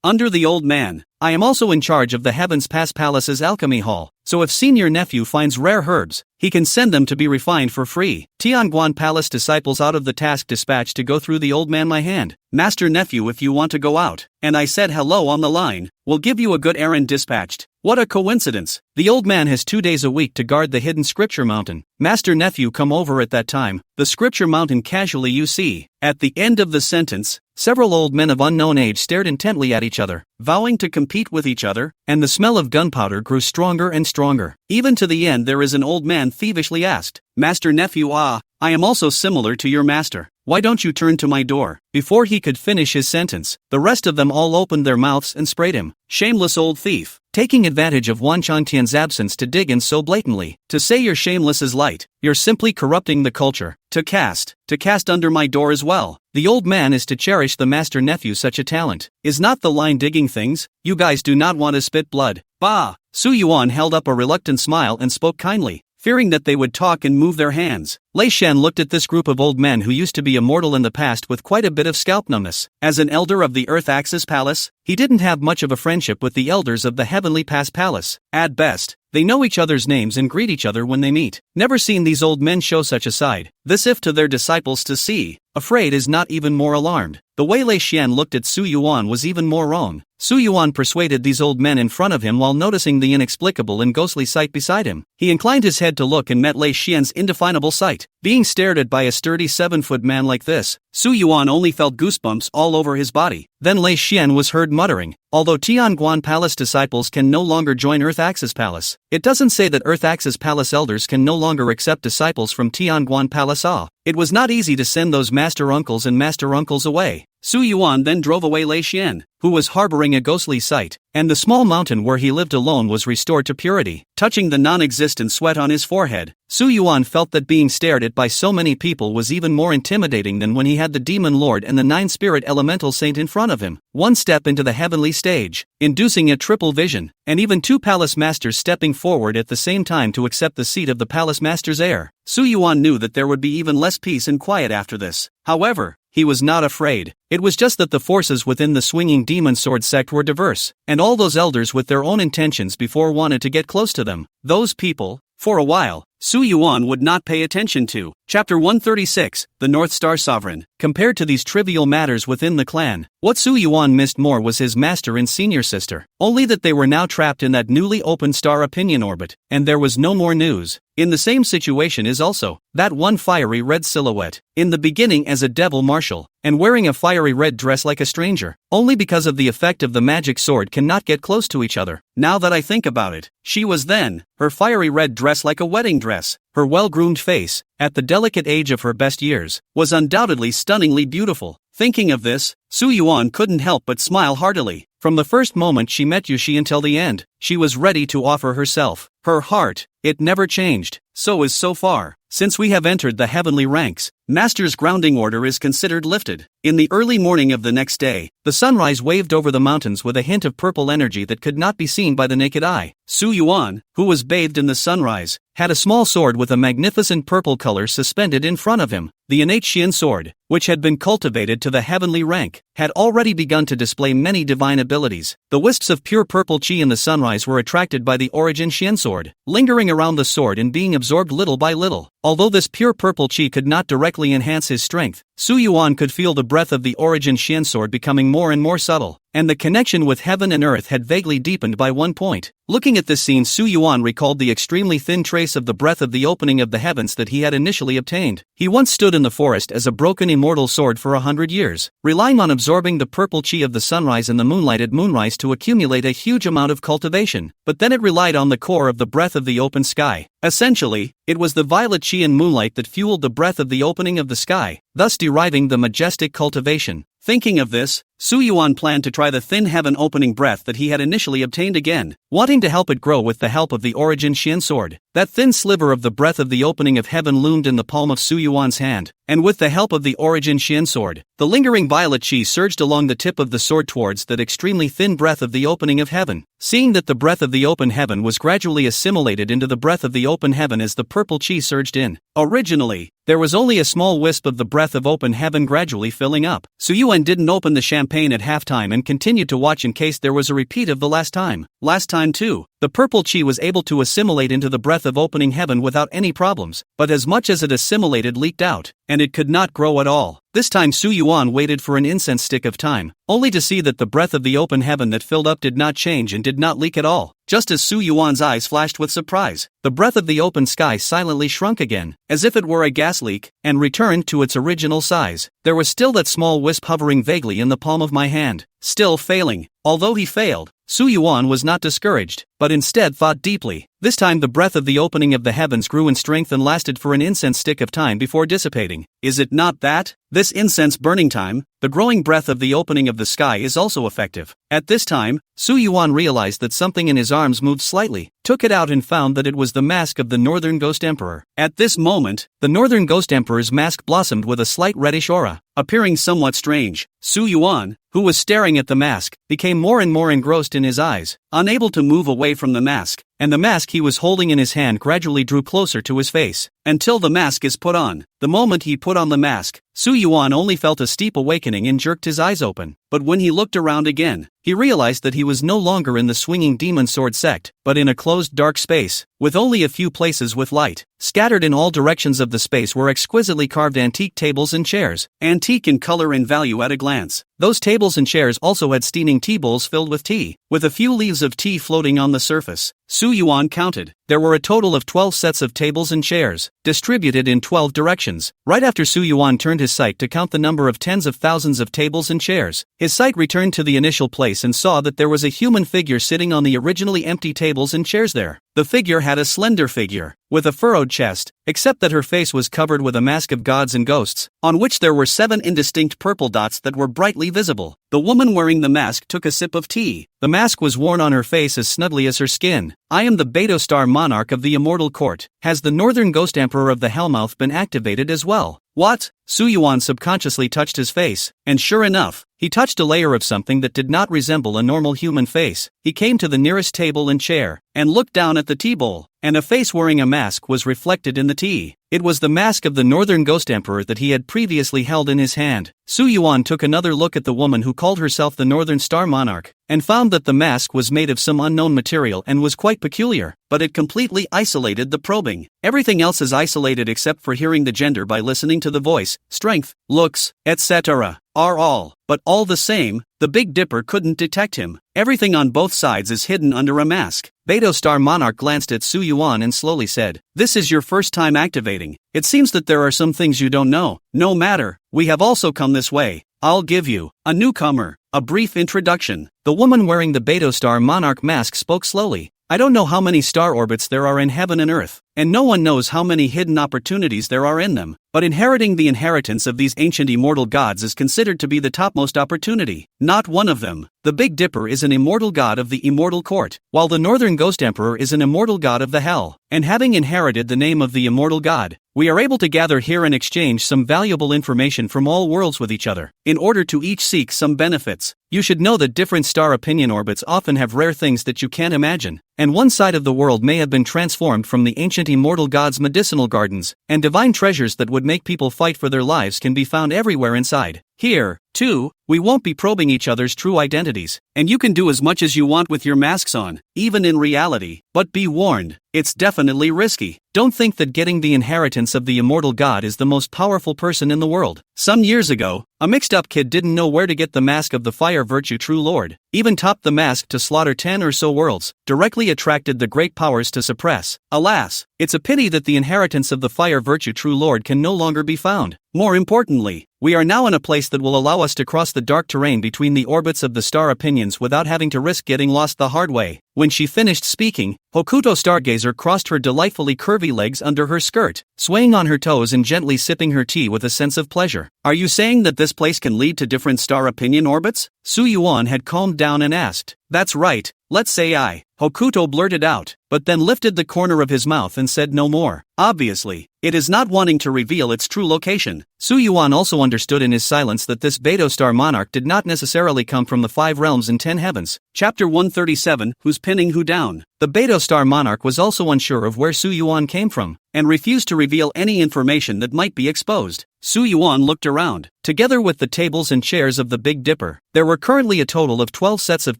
[SPEAKER 1] under the old man. I am also in charge of the Heavens Pass Palace's alchemy hall, so if senior nephew finds rare herbs, he can send them to be refined for free. Tianguan Palace disciples out of the task dispatched to go through the old man my hand. Master nephew, if you want to go out, and I said hello on the line, we'll give you a good errand dispatched. What a coincidence. The old man has 2 days a week to guard the hidden scripture mountain. Master nephew, come over at that time. The scripture mountain casually you see. At the end of the sentence, several old men of unknown age stared intently at each other, vowing to compete with each other, and the smell of gunpowder grew stronger and stronger. Even to the end there is an old man thievishly asked, Master nephew, I am also similar to your master. Why don't you turn to my door? Before he could finish his sentence, the rest of them all opened their mouths and sprayed him. Shameless old thief. Taking advantage of Wan Changtian's absence to dig in so blatantly. To say you're shameless is light. You're simply corrupting the culture. To cast under my door as well. The old man is to cherish the master nephew. Such a talent is not the line digging things. You guys do not want to spit blood. Bah! Su Yuan held up a reluctant smile and spoke kindly, fearing that they would talk and move their hands. Lei Shen looked at this group of old men who used to be immortal in the past with quite a bit of scalp numbness. As an elder of the Earth Axis Palace, he didn't have much of a friendship with the elders of the Heavenly Pass Palace. At best, they know each other's names and greet each other when they meet. Never seen these old men show such a side. This if to their disciples to see. Afraid is not even more alarmed. The way Lei Xian looked at Su Yuan was even more wrong. Su Yuan persuaded these old men in front of him while noticing the inexplicable and ghostly sight beside him. He inclined his head to look and met Lei Xian's indefinable sight. Being stared at by a sturdy 7-foot man like this, Su Yuan only felt goosebumps all over his body. Then Lei Xian was heard muttering, "Although Tianguan Palace disciples can no longer join Earth Axis Palace, it doesn't say that Earth Axis Palace elders can no longer accept disciples from Tianguan Palace. It was not easy to send those master uncles and master uncles away." Su Yuan then drove away Lei Xian, who was harboring a ghostly sight, and the small mountain where he lived alone was restored to purity. Touching the non-existent sweat on his forehead, Su Yuan felt that being stared at by so many people was even more intimidating than when he had the Demon Lord and the 9-spirit elemental saint in front of him. One step into the heavenly stage, inducing a triple vision, and even 2 palace masters stepping forward at the same time to accept the seat of the palace master's heir. Su Yuan knew that there would be even less peace and quiet after this. However, he was not afraid. It was just that the forces within the swinging demon sword sect were diverse, and all those elders with their own intentions before wanted to get close to them. Those people, for a while, Su Yuan would not pay attention to. Chapter 136, The North Star Sovereign. Compared to these trivial matters within the clan, what Su Yuan missed more was his master and senior sister. Only that they were now trapped in that newly opened star opinion orbit, and there was no more news. In the same situation is also that one fiery red silhouette, in the beginning as a devil marshal, and wearing a fiery red dress like a stranger, only because of the effect of the magic sword cannot get close to each other. Now that I think about it, she was then, her fiery red dress like a wedding dress, her well-groomed face, at the delicate age of her best years, was undoubtedly stunningly beautiful. Thinking of this, Su Yuan couldn't help but smile heartily. From the first moment she met Yushi until the end, she was ready to offer herself. Her heart, it never changed. So is so far. Since we have entered the heavenly ranks, Master's grounding order is considered lifted. In the early morning of the next day, the sunrise waved over the mountains with a hint of purple energy that could not be seen by the naked eye. Su Yuan, who was bathed in the sunrise, had a small sword with a magnificent purple color suspended in front of him. The innate Xian sword, which had been cultivated to the heavenly rank, had already begun to display many divine abilities. The wisps of pure purple chi in the sunrise were attracted by the origin Xian sword, lingering around the sword and being absorbed little by little. Although this pure purple chi could not directly enhance his strength, Su Yuan could feel the breath of the origin Xian sword becoming more and more subtle, and the connection with heaven and earth had vaguely deepened by one point. Looking at this scene, Su Yuan recalled the extremely thin trace of the breath of the opening of the heavens that he had initially obtained. He once stood in the forest as a broken immortal sword for 100 years, relying on absorbing the purple chi of the sunrise and the moonlighted moonrise to accumulate a huge amount of cultivation, but then it relied on the core of the breath of the open sky. Essentially, it was the violet chi and moonlight that fueled the breath of the opening of the sky, thus deriving the majestic cultivation. Thinking of this, Su Yuan planned to try the thin heaven opening breath that he had initially obtained again, wanting to help it grow with the help of the origin Xian sword. That thin sliver of the breath of the opening of heaven loomed in the palm of Su Yuan's hand, and with the help of the origin Xian sword, the lingering violet chi surged along the tip of the sword towards that extremely thin breath of the opening of heaven. Seeing that the breath of the open heaven was gradually assimilated into the breath of the open heaven as the purple chi surged in. Originally, there was only a small wisp of the breath of open heaven gradually filling up. Su Yuan didn't open the champagne at halftime and continued to watch in case there was a repeat of the last time. Last time too, the purple chi was able to assimilate into the breath of opening heaven without any problems, but as much as it assimilated leaked out, and it could not grow at all. This time Su Yuan waited for an incense stick of time, only to see that the breath of the open heaven that filled up did not change and did not leak at all. Just as Su Yuan's eyes flashed with surprise, the breath of the open sky silently shrunk again, as if it were a gas leak, and returned to its original size. There was still that small wisp hovering vaguely in the palm of my hand, still failing. Although he failed, Su Yuan was not discouraged, but instead thought deeply. This time the breath of the opening of the heavens grew in strength and lasted for an incense stick of time before dissipating. Is it not that? This incense burning time, the growing breath of the opening of the sky is also effective. At this time, Su Yuan realized that something in his arms moved slightly, took it out and found that it was the mask of the Northern Ghost Emperor. At this moment, the Northern Ghost Emperor's mask blossomed with a slight reddish aura, appearing somewhat strange. Su Yuan, who was staring at the mask, became more and more engrossed in his eyes, unable to move away from the mask, and the mask he was holding in his hand gradually drew closer to his face. until the mask is put on. The moment he put on the mask, Su Yuan only felt a steep awakening and jerked his eyes open. But when he looked around again, he realized that he was no longer in the swinging demon sword sect, but in a closed dark space, with only a few places with light. Scattered in all directions of the space were exquisitely carved antique tables and chairs, antique in color and value at a glance. Those tables and chairs also had steaming tea bowls filled with tea, with a few leaves of tea floating on the surface. Su Yuan counted. There were a total of 12 sets of tables and chairs, distributed in 12 directions. Right after Su Yuan turned his sight to count the number of tens of thousands of tables and chairs, his sight returned to the initial place and saw that there was a human figure sitting on the originally empty tables and chairs there. The figure had a slender figure, with a furrowed chest, except that her face was covered with a mask of gods and ghosts, on which there were 7 indistinct purple dots that were brightly visible. The woman wearing the mask took a sip of tea. The mask was worn on her face as snugly as her skin. I am the Beidou Star Monarch of the Immortal Court. Has the Northern Ghost Emperor of the Hellmouth been activated as well? What? Su Yuan subconsciously touched his face, and sure enough, he touched a layer of something that did not resemble a normal human face. He came to the nearest table and chair, and looked down at the tea bowl, and a face wearing a mask was reflected in the tea. It was the mask of the Northern Ghost Emperor that he had previously held in his hand. Su Yuan took another look at the woman who called herself the Northern Star Monarch, and found that the mask was made of some unknown material and was quite peculiar, but it completely isolated the probing. Everything else is isolated except for hearing the gender by listening to the voice, strength, looks, etc. are all. But all the same, the Big Dipper couldn't detect him. Everything on both sides is hidden under a mask. Beidou Star Monarch glanced at Su Yuan and slowly said, "This is your first time activating. It seems that there are some things you don't know. No matter, we have also come this way. I'll give you, a newcomer, a brief introduction." The woman wearing the Beidou Star Monarch mask spoke slowly. "I don't know how many star orbits there are in heaven and earth, and no one knows how many hidden opportunities there are in them, but inheriting the inheritance of these ancient immortal gods is considered to be the topmost opportunity. Not one of them. The Big Dipper is an immortal god of the Immortal Court, while the Northern Ghost Emperor is an immortal god of the Hell, and having inherited the name of the immortal god, we are able to gather here and exchange some valuable information from all worlds with each other, in order to each seek some benefits. You should know that different star opinion orbits often have rare things that you can't imagine, and one side of the world may have been transformed from the ancient immortal gods' medicinal gardens, and divine treasures that would make people fight for their lives can be found everywhere inside. Here, too, we won't be probing each other's true identities, and you can do as much as you want with your masks on, even in reality, but be warned, it's definitely risky. Don't think that getting the inheritance of the immortal god is the most powerful person in the world. Some years ago, a mixed-up kid didn't know where to get the mask of the Fire Virtue True Lord, even topped the mask to slaughter 10 or so worlds, directly attracted the great powers to suppress. Alas, it's a pity that the inheritance of the Fire Virtue True Lord can no longer be found. More importantly, we are now in a place that will allow us to cross the dark terrain between the orbits of the star opinions without having to risk getting lost the hard way. When she finished speaking, Hokuto Stargazer crossed her delightfully curvy legs under her skirt, swaying on her toes and gently sipping her tea with a sense of pleasure. "Are you saying that this place can lead to different star opinion orbits?" Su Yuan had calmed down and asked. "That's right, let's say I," Hokuto blurted out, but then lifted the corner of his mouth and said no more. Obviously, it is not wanting to reveal its true location. Su Yuan also understood in his silence that this Beidou Star Monarch did not necessarily come from the 5 realms and 10 heavens. Chapter 137, Who's Pinning Who Down? The Beidou Star Monarch was also unsure of where Su Yuan came from, and refused to reveal any information that might be exposed. Su Yuan looked around. Together with the tables and chairs of the Big Dipper, there were currently a total of 12 sets of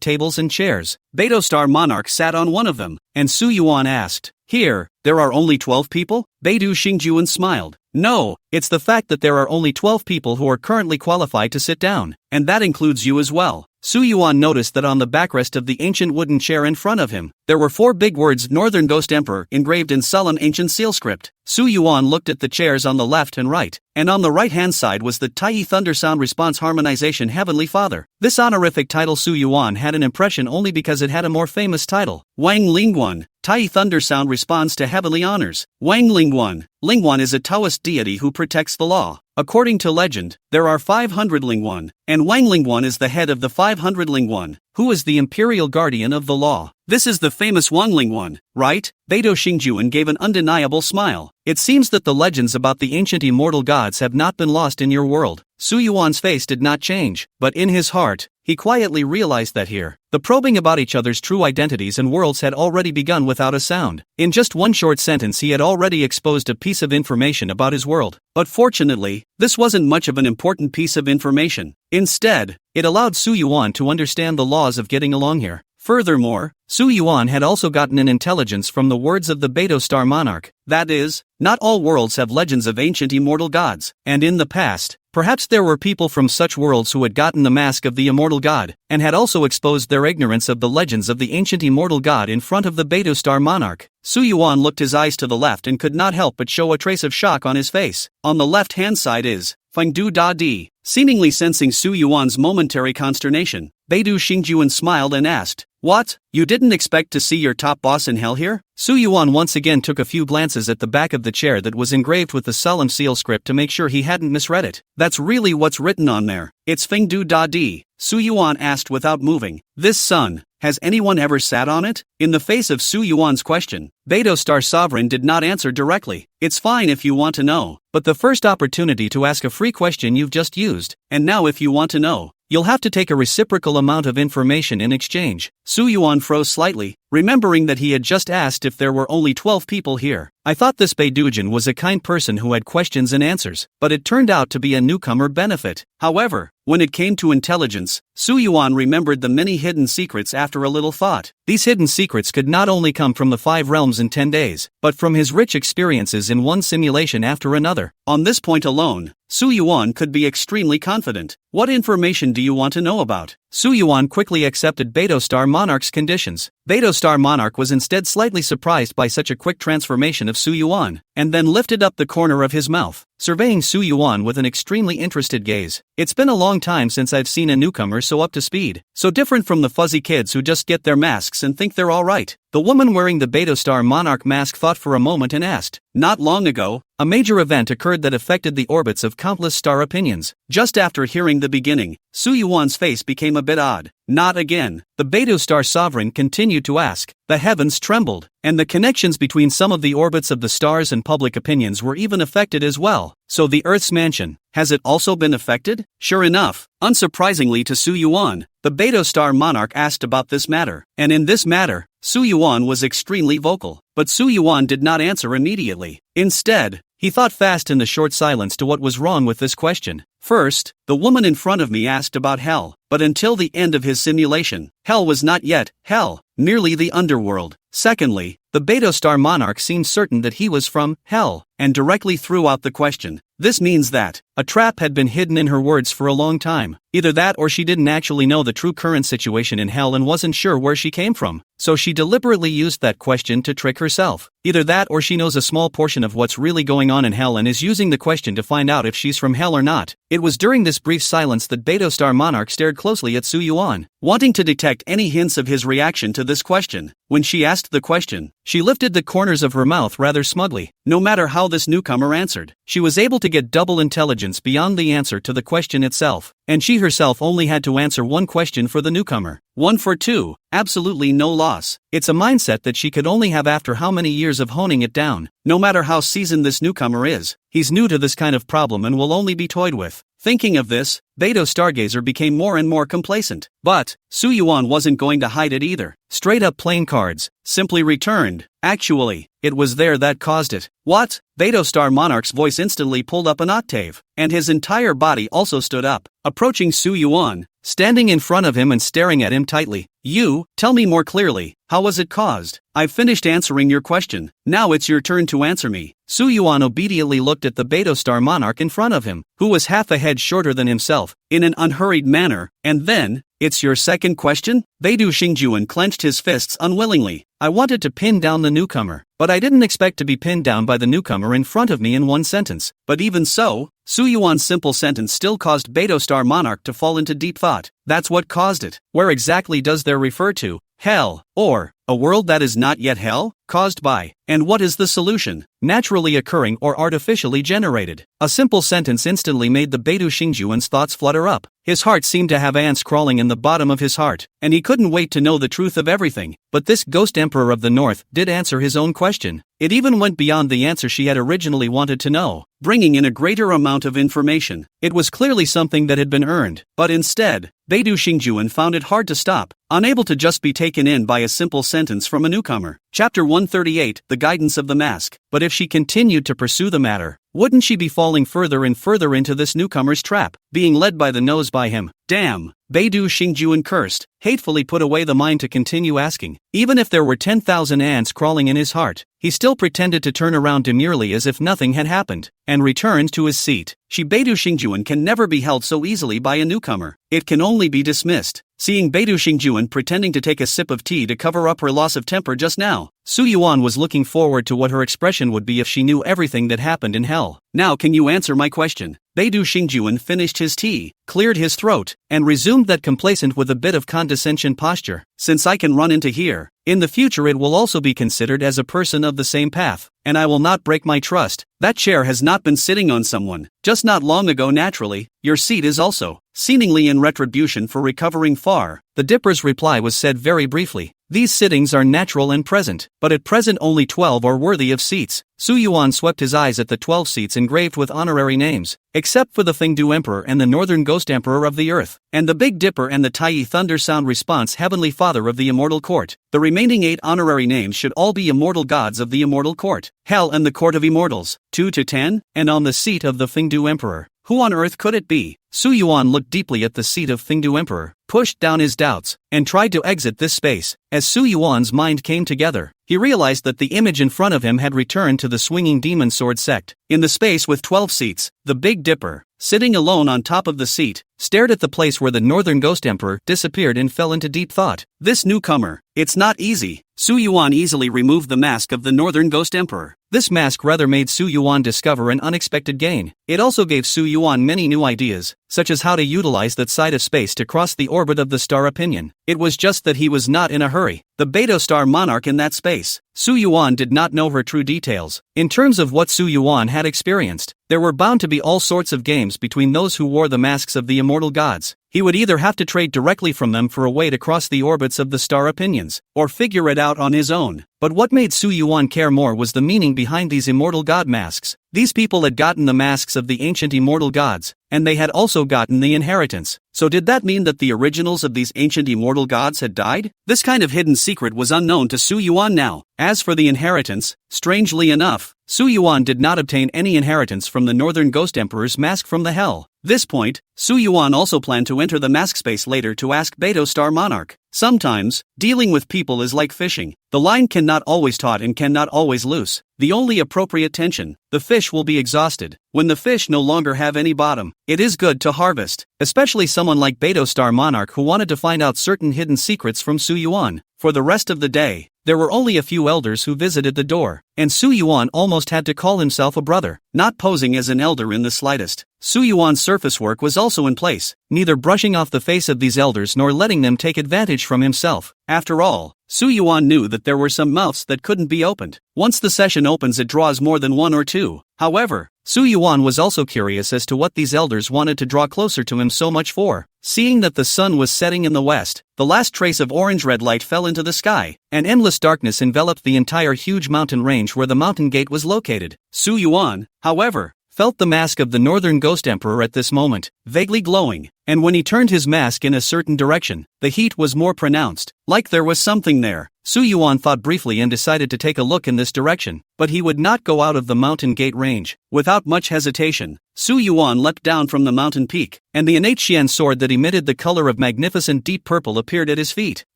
[SPEAKER 1] tables and chairs. Beidou Star Monarch sat on one of them, and Su Yuan asked, "Here, there are only 12 people?" Beidou Xingjuan smiled. "No, it's the fact that there are only 12 people who are currently qualified to sit down, and that includes you as well." Su Yuan noticed that on the backrest of the ancient wooden chair in front of him, there were 4 big words Northern Ghost Emperor engraved in sullen ancient seal script. Su Yuan looked at the chairs on the left and right, and on the right-hand side was the Tai Thunder Sound Response Harmonization Heavenly Father. This honorific title Su Yuan had an impression only because it had a more famous title. Wang Lingguan, Tai Thunder Sound responds to heavenly honors. Wang Lingguan. Lingguan is a Taoist deity who protects the law. According to legend, there are 500 Lingguan, and Wang Lingguan is the head of the 500 Lingguan, who is the imperial guardian of the law. This is the famous Wang Lingguan, right? Beidou Xingjuan gave an undeniable smile. It seems that the legends about the ancient immortal gods have not been lost in your world. Su Yuan's face did not change, but in his heart, he quietly realized that here, the probing about each other's true identities and worlds had already begun without a sound. In just one short sentence he had already exposed a piece of information about his world. But fortunately, this wasn't much of an important piece of information. Instead, it allowed Su Yuan to understand the laws of getting along here. Furthermore, Su Yuan had also gotten an intelligence from the words of the Beidou Star Monarch. That is, not all worlds have legends of ancient immortal gods, and in the past, perhaps there were people from such worlds who had gotten the mask of the immortal god, and had also exposed their ignorance of the legends of the ancient immortal god in front of the Beidou Star Monarch. Su Yuan looked his eyes to the left and could not help but show a trace of shock on his face. On the left-hand side is Feng Du Da Di. Seemingly sensing Su Yuan's momentary consternation, Beidou Xingjuan smiled and asked, "What? You didn't expect to see your top boss in hell here?" Su Yuan once again took a few glances at the back of the chair that was engraved with the solemn seal script to make sure he hadn't misread it. "That's really what's written on there. It's Feng Du Da Di," Su Yuan asked without moving. "This sun, has anyone ever sat on it?" In the face of Su Yuan's question, Beidou Star Sovereign did not answer directly. "It's fine if you want to know, but the first opportunity to ask a free question you've just used, and now if you want to know, you'll have to take a reciprocal amount of information in exchange." Su Yuan froze slightly, remembering that he had just asked if there were only 12 people here. "I thought this Beidoujian was a kind person who had questions and answers, but it turned out to be a newcomer benefit." However, when it came to intelligence, Su Yuan remembered the many hidden secrets after a little thought. These hidden secrets could not only come from the 5 realms in 10 days, but from his rich experiences in one simulation after another. On this point alone, Su Yuan could be extremely confident. "What information do you want to know about?" Su Yuan quickly accepted Beidou Star Monarch's conditions. Beidou Star Monarch was instead slightly surprised by such a quick transformation of Su Yuan, and then lifted up the corner of his mouth, surveying Su Yuan with an extremely interested gaze. "It's been a long time since I've seen a newcomer so up to speed, so different from the fuzzy kids who just get their masks and think they're alright." The woman wearing the Beidou Star Monarch mask thought for a moment and asked, "Not long ago, a major event occurred that affected the orbits of countless star opinions." Just after hearing the beginning, Su Yuan's face became a bit odd. "Not again," the Beidou Star Sovereign continued to ask. The heavens trembled, and the connections between some of the orbits of the stars and public opinions were even affected as well. "So the Earth's mansion, has it also been affected?" Sure enough, unsurprisingly to Su Yuan, the Beidou Star Monarch asked about this matter, and in this matter, Su Yuan was extremely vocal. But Su Yuan did not answer immediately. Instead, he thought fast in the short silence to what was wrong with this question. First, the woman in front of me asked about hell, but until the end of his simulation, hell was not yet hell, merely the underworld. Secondly, the Beidou Star Monarch seemed certain that he was from hell, and directly threw out the question. This means that a trap had been hidden in her words for a long time. Either that or she didn't actually know the true current situation in hell and wasn't sure where she came from, so she deliberately used that question to trick herself. Either that or she knows a small portion of what's really going on in hell and is using the question to find out if she's from hell or not. It was during this brief silence that Beidou Star Monarch stared closely at Su Yuan, wanting to detect any hints of his reaction to this question. When she asked the question, she lifted the corners of her mouth rather smugly. No matter how this newcomer answered, she was able to get double intelligence beyond the answer to the question itself, and she herself only had to answer one question for the newcomer. 1 for 2, absolutely no loss. It's a mindset that she could only have after how many years of honing it down. No matter how seasoned this newcomer is, he's new to this kind of problem and will only be toyed with. Thinking of this, Beidou Stargazer became more and more complacent. But Su Yuan wasn't going to hide it either. Straight up playing cards, simply returned. Actually, it was there that caused it. "What?" Beidou Star Monarch's voice instantly pulled up an octave, and his entire body also stood up, approaching Su Yuan, standing in front of him and staring at him tightly. "You, tell me more clearly, how was it caused?" "I've finished answering your question, now it's your turn to answer me." Su Yuan obediently looked at the Beidou Star Monarch in front of him, who was half a head shorter than himself, in an unhurried manner, and then, "It's your second question?" Beidou Xingjuan clenched his fists unwillingly. I wanted to pin down the newcomer, but I didn't expect to be pinned down by the newcomer in front of me in one sentence. But even so, Su Yuan's simple sentence still caused Beidou Star Monarch to fall into deep thought. That's what caused it. Where exactly does there refer to hell, or A world that is not yet hell? Caused by. And what is the solution? Naturally occurring or artificially generated? A simple sentence instantly made the Beidou Xingjuan's thoughts flutter up. His heart seemed to have ants crawling in the bottom of his heart, and he couldn't wait to know the truth of everything. But this ghost emperor of the north did answer his own question. It even went beyond the answer she had originally wanted to know, bringing in a greater amount of information. It was clearly something that had been earned, but instead, Beidou Xingjuan found it hard to stop, unable to just be taken in by a simple sentence from a newcomer. Chapter 138, The Guidance of the Mask. But if she continued to pursue the matter, wouldn't she be falling further and further into this newcomer's trap, being led by the nose by him? Damn! Beidou Xingjuan cursed, hatefully put away the mind to continue asking. Even if there were 10,000 ants crawling in his heart, he still pretended to turn around demurely as if nothing had happened, and returned to his seat. Beidou Xingjuan can never be held so easily by a newcomer. It can only be dismissed. Seeing Beidou Xingjuan pretending to take a sip of tea to cover up her loss of temper just now, Yuan was looking forward to what her expression would be if she knew everything that happened in hell. Now can you answer my question? Beidou Xingjuan finished his tea, cleared his throat, and resumed that complacent with a bit of condescension posture. Since I can run into here, in the future it will also be considered as a person of the same path, and I will not break my trust. That chair has not been sitting on someone, just not long ago naturally, your seat is also. Seemingly in retribution for recovering far, the Dipper's reply was said very briefly. These sittings are natural and present, but at present only 12 are worthy of seats. Yuan swept his eyes at the 12 seats engraved with honorary names, except for the Fengdu Emperor and the Northern Ghost Emperor of the Earth, and the Big Dipper and the Taiyi Thunder Sound Response Heavenly Father of the Immortal Court. The remaining 8 honorary names should all be immortal gods of the Immortal Court, Hell and the Court of Immortals, 2 to 10, and on the seat of the Fengdu Emperor. Who on earth could it be? Yuan looked deeply at the seat of Fengdu Emperor, pushed down his doubts, and tried to exit this space. As Yuan's mind came together, he realized that the image in front of him had returned to the swinging demon sword sect. In the space with 12 seats, the Big Dipper, sitting alone on top of the seat, stared at the place where the Northern Ghost Emperor disappeared and fell into deep thought. This newcomer, it's not easy. Yuan easily removed the mask of the Northern Ghost Emperor. This mask rather made Yuan discover an unexpected gain. It also gave Yuan many new ideas, such as how to utilize that side of space to cross the orbit of the star opinion. It was just that he was not in a hurry. The Beidou star monarch in that space. Yuan did not know her true details. In terms of what Yuan had experienced, there were bound to be all sorts of games between those who wore the masks of the immortal gods. He would either have to trade directly from them for a way to cross the orbits of the star opinions, or figure it out on his own. But what made Yuan care more was the meaning behind these immortal god masks. These people had gotten the masks of the ancient immortal gods, and they had also gotten the inheritance. So did that mean that the originals of these ancient immortal gods had died? This kind of hidden secret was unknown to Yuan now. As for the inheritance, strangely enough, Yuan did not obtain any inheritance from the Northern Ghost Emperor's mask from the hell. This point, Yuan also planned to enter the mask space later to ask Beidou Star Monarch. Sometimes, dealing with people is like fishing. The line cannot always taut and cannot always loose. The only appropriate tension, the fish will be exhausted. When the fish no longer have any bottom, it is good to harvest. Especially someone like Beidou Star Monarch who wanted to find out certain hidden secrets from Yuan. For the rest of the day, there were only a few elders who visited the door, and Yuan almost had to call himself a brother, not posing as an elder in the slightest. Yuan's surface work was also in place, neither brushing off the face of these elders nor letting them take advantage from himself. After all, Yuan knew that there were some mouths that couldn't be opened. Once the session opens, it draws more than 1 or 2. However, Yuan was also curious as to what these elders wanted to draw closer to him so much for. Seeing that the sun was setting in the west, the last trace of orange-red light fell into the sky, and endless darkness enveloped the entire huge mountain range where the mountain gate was located. Yuan, however, felt the mask of the Northern Ghost Emperor at this moment, vaguely glowing, and when he turned his mask in a certain direction, the heat was more pronounced, like there was something there. Yuan thought briefly and decided to take a look in this direction, but he would not go out of the mountain gate range. Without much hesitation, Yuan leapt down from the mountain peak, and the innate Xian sword that emitted the color of magnificent deep purple appeared at his feet,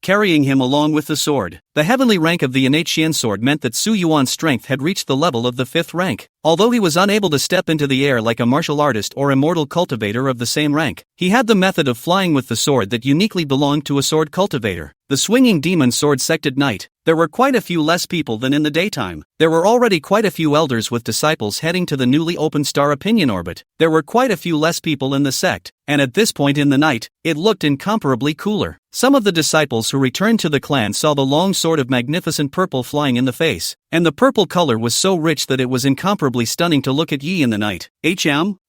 [SPEAKER 1] carrying him along with the sword. The heavenly rank of the innate Xian sword meant that Yuan's strength had reached the level of the 5th rank. Although he was unable to step into the air like a martial artist or immortal cultivator of the same rank, he had the method of flying with the sword that uniquely belonged to a sword cultivator. The swinging demon sword sect at night. there were quite a few less people than in the daytime. There were already quite a few elders with disciples heading to the newly opened star opinion orbit. There were quite a few less people in the sect, and at this point in the night, it looked incomparably cooler. Some of the disciples who returned to the clan saw the long sword of magnificent purple flying in the face, and the purple color was so rich that it was incomparably stunning to look at Yi in the night.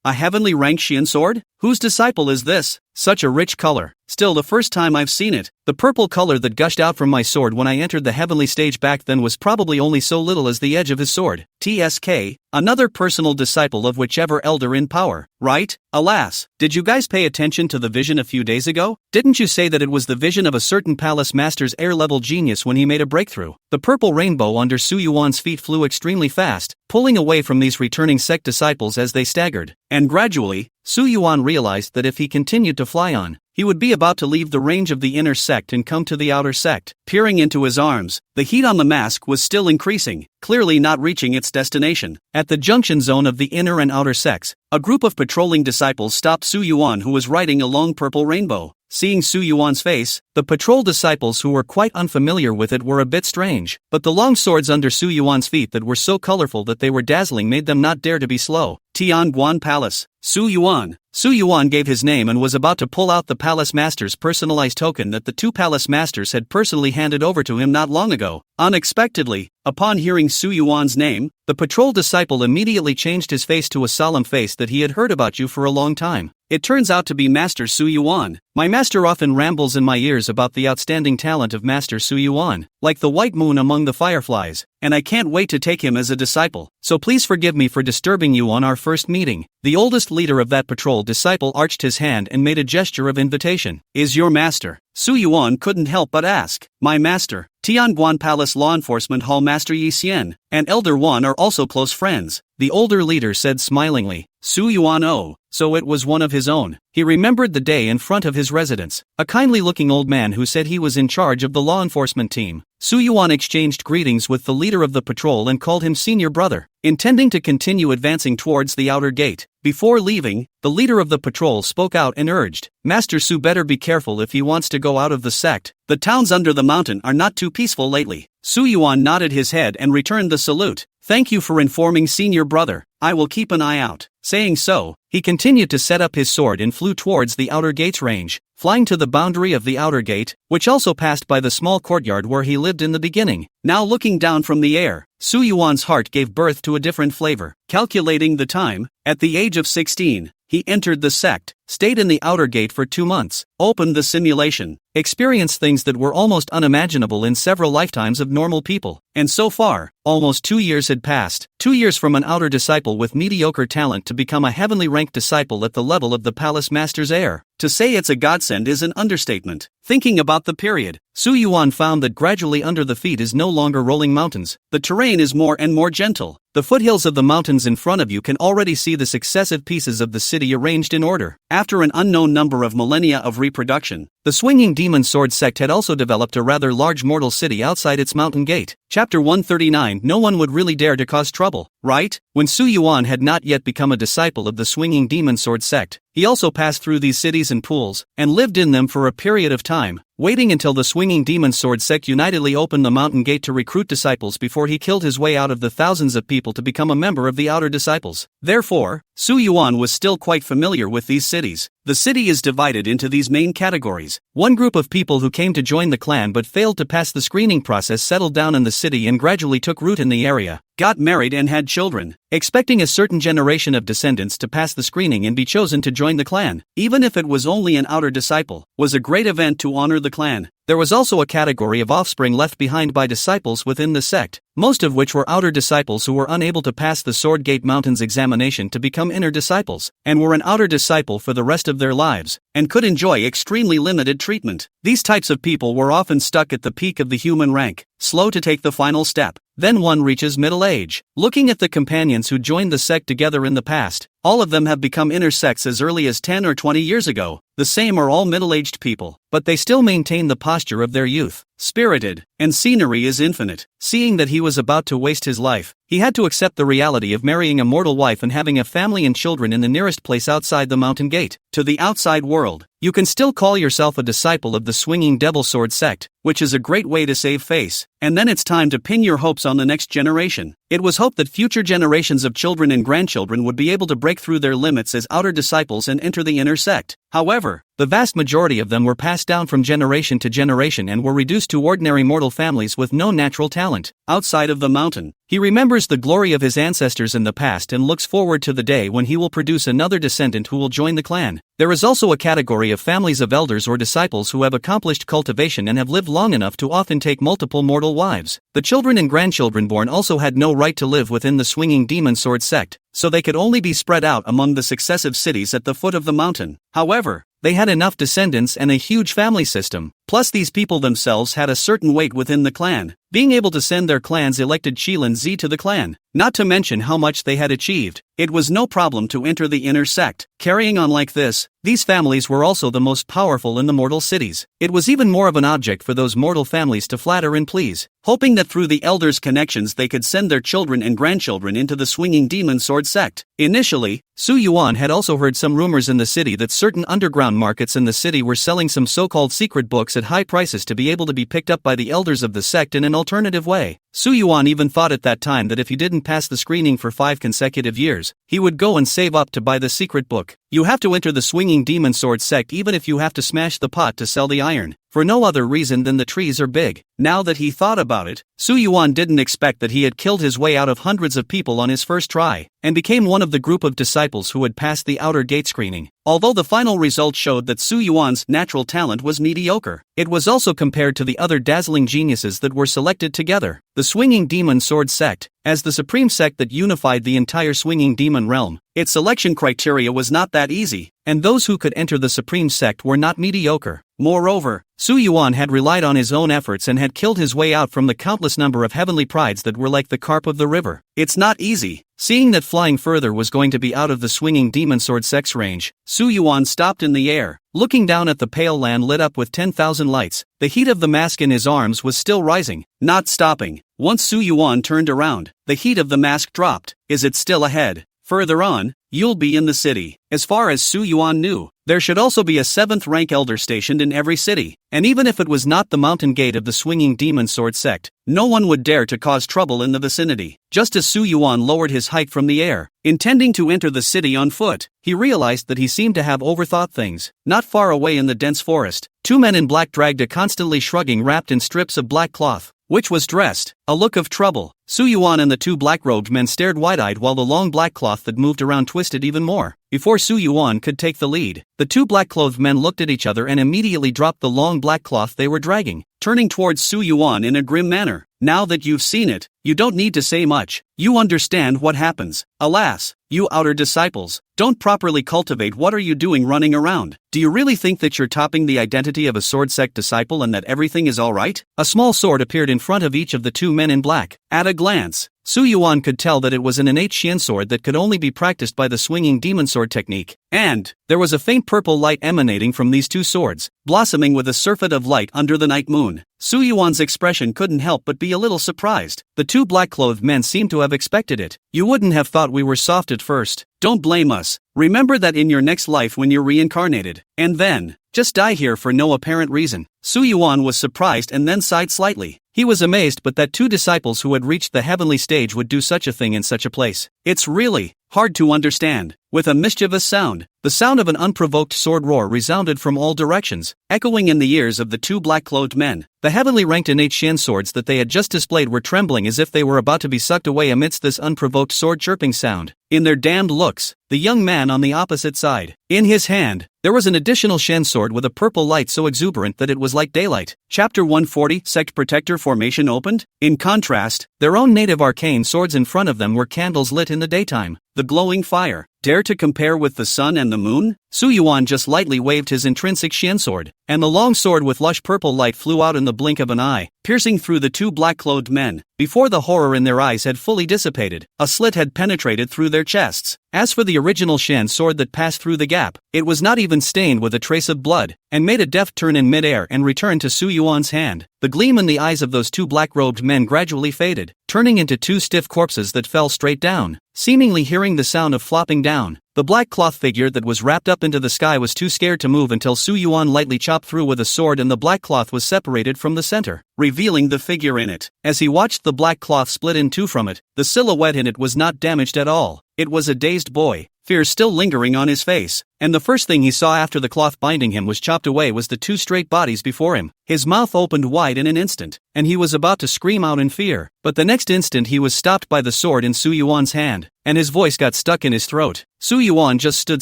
[SPEAKER 1] A heavenly ranked Xian sword? Whose disciple is this? Such a rich color. Still the first time I've seen it. The purple color that gushed out from my sword when I entered the heavenly stage back then was probably only so little as the edge of his sword. TSK, another personal disciple of whichever elder in power, right? Alas, did you guys pay attention to the vision a few days ago? Didn't you say that it was the vision of a certain palace master's air-level genius when he made a breakthrough? The purple rainbow under Su Yuan's feet flew extremely fast, pulling away from these returning sect disciples as they staggered, and gradually, Su Yuan realized that if he continued to fly on, he would be about to leave the range of the inner sect and come to the outer sect. Peering into his arms, the heat on the mask was still increasing, clearly not reaching its destination. At the junction zone of the inner and outer sects, a group of patrolling disciples stopped Su Yuan, who was riding a long purple rainbow. Seeing Su Yuan's face, the patrol disciples who were quite unfamiliar with it were a bit strange, but the long swords under Su Yuan's feet that were so colorful that they were dazzling made them not dare to be slow. Tianguan Palace. Su Yuan. Su Yuan gave his name and was about to pull out the palace master's personalized token that the two palace masters had personally handed over to him not long ago. Unexpectedly, upon hearing Su Yuan's name, the patrol disciple immediately changed his face to a solemn face that he had heard about you for a long time. It turns out to be Master Su Yuan. My master often rambles in my ears about the outstanding talent of Master Su Yuan, like the white moon among the fireflies, and I can't wait to take him as a disciple, so please forgive me for disturbing you on our first meeting. The oldest leader of that patrol disciple arched his hand and made a gesture of invitation. Is your master? Su Yuan couldn't help but ask. My master, Tianguan Palace Law Enforcement Hall Master Yi Xian, and Elder Wan are also close friends, the older leader said smilingly. Su Yuan, oh, so it was one of his own. He remembered the day in front of his residence, a kindly-looking old man who said he was in charge of the law enforcement team. Su Yuan exchanged greetings with the leader of the patrol and called him senior brother, intending to continue advancing towards the outer gate. Before leaving, the leader of the patrol spoke out and urged, Master Su better be careful if he wants to go out of the sect. The towns under the mountain are not too peaceful lately. Su Yuan nodded his head and returned the salute. Thank you for informing senior brother. I will keep an eye out. Saying so, he continued to set up his sword and flew towards the outer gate's range, flying to the boundary of the outer gate, which also passed by the small courtyard where he lived in the beginning. Now looking down from the air, Su Yuan's heart gave birth to a different flavor. Calculating the time, at the age of 16, he entered the sect, stayed in the outer gate for 2 months, opened the simulation, experienced things that were almost unimaginable in several lifetimes of normal people, and so far, almost 2 years had passed. 2 years from an outer disciple with mediocre talent to become a heavenly ranked disciple at the level of the palace master's heir. To say it's a godsend is an understatement. Thinking about the period, Su Yuan found that gradually under the feet is no longer rolling mountains. The terrain is more and more gentle. The foothills of the mountains in front of you can already see the successive pieces of the city arranged in order. After an unknown number of millennia of reproduction, the swinging demon sword sect had also developed a rather large mortal city outside its mountain gate. Chapter 139. No one would really dare to cause trouble, right? When Su Yuan had not yet become a disciple of the swinging demon sword sect, he also passed through these cities and pools, and lived in them for a period of time, waiting until the swinging demon sword sect unitedly opened the mountain gate to recruit disciples before he killed his way out of the thousands of people to become a member of the outer disciples. Therefore, Su Yuan was still quite familiar with these cities. The city is divided into these main categories. One group of people who came to join the clan but failed to pass the screening process settled down in the city and gradually took root in the area, got married and had children, expecting a certain generation of descendants to pass the screening and be chosen to join the clan, even if it was only an outer disciple, was a great event to honor the clan. There was also a category of offspring left behind by disciples within the sect, most of which were outer disciples who were unable to pass the Sword Gate Mountains examination to become inner disciples, and were an outer disciple for the rest of their lives, and could enjoy extremely limited treatment. These types of people were often stuck at the peak of the human rank, slow to take the final step. Then one reaches middle age. Looking at the companions who joined the sect together in the past, All of them have become inner sects as early as 10 or 20 years ago. The same are all middle-aged people, but they still maintain the posture of their youth. Spirited, and scenery is infinite. Seeing that he was about to waste his life, he had to accept the reality of marrying a mortal wife and having a family and children in the nearest place outside the mountain gate. To the outside world, you can still call yourself a disciple of the swinging devil sword sect, which is a great way to save face, and then it's time to pin your hopes on the next generation. It was hoped that future generations of children and grandchildren would be able to break through their limits as outer disciples and enter the inner sect. However, the vast majority of them were passed down from generation to generation and were reduced to ordinary mortal families with no natural talent. Outside of the mountain, he remembers the glory of his ancestors in the past and looks forward to the day when he will produce another descendant who will join the clan. There is also a category of families of elders or disciples who have accomplished cultivation and have lived long enough to often take multiple mortal wives. The children and grandchildren born also had no right to live within the swinging demon sword sect, so they could only be spread out among the successive cities at the foot of the mountain. However, they had enough descendants and a huge family system, plus these people themselves had a certain weight within the clan, being able to send their clans elected Tian Ji to the clan, not to mention how much they had achieved. It was no problem to enter the inner sect. Carrying on like this, these families were also the most powerful in the mortal cities. It was even more of an object for those mortal families to flatter and please, hoping that through the elders' connections they could send their children and grandchildren into the swinging demon sword sect. Initially, Yuan had also heard some rumors in the city that certain underground markets in the city were selling some so-called secret books at high prices to be able to be picked up by the elders of the sect in an alternative way. Yuan even thought at that time that if he didn't pass the screening for 5 consecutive years, he would go and save up to buy the secret book. You have to enter the swinging demon sword sect even if you have to smash the pot to sell the iron, for no other reason than the trees are big. Now that he thought about it, Yuan didn't expect that he had killed his way out of hundreds of people on his first try, and became one of the group of disciples who had passed the outer gate screening. Although the final result showed that Yuan's natural talent was mediocre, it was also compared to the other dazzling geniuses that were selected together. The swinging demon sword sect, as the supreme sect that unified the entire swinging demon realm, its selection criteria was not that easy, and those who could enter the supreme sect were not mediocre. Moreover, Yuan had relied on his own efforts and had killed his way out from the countless number of heavenly prides that were like the carp of the river. It's not easy. Seeing that flying further was going to be out of the swinging demon sword sect's range, Yuan stopped in the air, looking down at the pale land lit up with 10,000 lights. The heat of the mask in his arms was still rising, not stopping. Once Yuan turned around, the heat of the mask dropped. Is it still ahead? Further on, you'll be in the city. As far as Yuan knew, there should also be a 7th rank elder stationed in every city, and even if it was not the mountain gate of the swinging demon sword sect, no one would dare to cause trouble in the vicinity. Just as Yuan lowered his height from the air, intending to enter the city on foot, he realized that he seemed to have overthought things. Not far away in the dense forest, 2 men in black dragged a constantly shrugging wrapped in strips of black cloth, which was dressed, a look of trouble. Yuan and the 2 black-robed men stared wide-eyed while the long black cloth that moved around twisted even more. Before Yuan could take the lead, the 2 black-clothed men looked at each other and immediately dropped the long black cloth they were dragging, turning towards Yuan in a grim manner. Now that you've seen it, you don't need to say much. You understand what happens. Alas, you outer disciples, don't properly cultivate. What are you doing running around? Do you really think that you're topping the identity of a sword sect disciple and that everything is alright? A small sword appeared in front of each of the 2 men in black. At a glance, Yuan could tell that it was an innate Xian sword that could only be practiced by the swinging demon sword technique, and there was a faint purple light emanating from these 2 swords, blossoming with a surfeit of light under the night moon. Yuan's expression couldn't help but be a little surprised. The 2 black-clothed men seemed to have expected it. You wouldn't have thought we were soft at first. Don't blame us. Remember that in your next life when you're reincarnated, and then just die here for no apparent reason. Yuan was surprised and then sighed slightly. He was amazed but that 2 disciples who had reached the heavenly stage would do such a thing in such a place. It's really hard to understand. With a mischievous sound, the sound of an unprovoked sword roar resounded from all directions, echoing in the ears of the 2 black-clothed men. The heavenly ranked innate Xian swords that they had just displayed were trembling as if they were about to be sucked away amidst this unprovoked sword chirping sound. In their damned looks, the young man on the opposite side, in his hand, there was an additional Xian sword with a purple light so exuberant that it was like daylight. Chapter 140, Sect Protector Formation opened. In contrast, their own native arcane swords in front of them were candles lit in the daytime. the glowing fire. Dare to compare with the sun and the moon? Su Yuan just lightly waved his intrinsic Xian sword, and the long sword with lush purple light flew out in the blink of an eye, piercing through the two black-clothed men. Before the horror in their eyes had fully dissipated, a slit had penetrated through their chests. As for the original Xian sword that passed through the gap, it was not even stained with a trace of blood, and made a deft turn in midair and returned to Su Yuan's hand. The gleam in the eyes of those two black-robed men gradually faded, turning into two stiff corpses that fell straight down. Seemingly hearing the sound of flopping down, the black cloth figure that was wrapped up into the sky was too scared to move until Su Yuan lightly chopped through with a sword and the black cloth was separated from the center, revealing the figure in it. As he watched the black cloth split in two from it, the silhouette in it was not damaged at all. It was a dazed boy, fear still lingering on his face, and the first thing he saw after the cloth binding him was chopped away was the two straight bodies before him. His mouth opened wide in an instant, and he was about to scream out in fear, but the next instant he was stopped by the sword in Su Yuan's hand, and his voice got stuck in his throat. Su Yuan just stood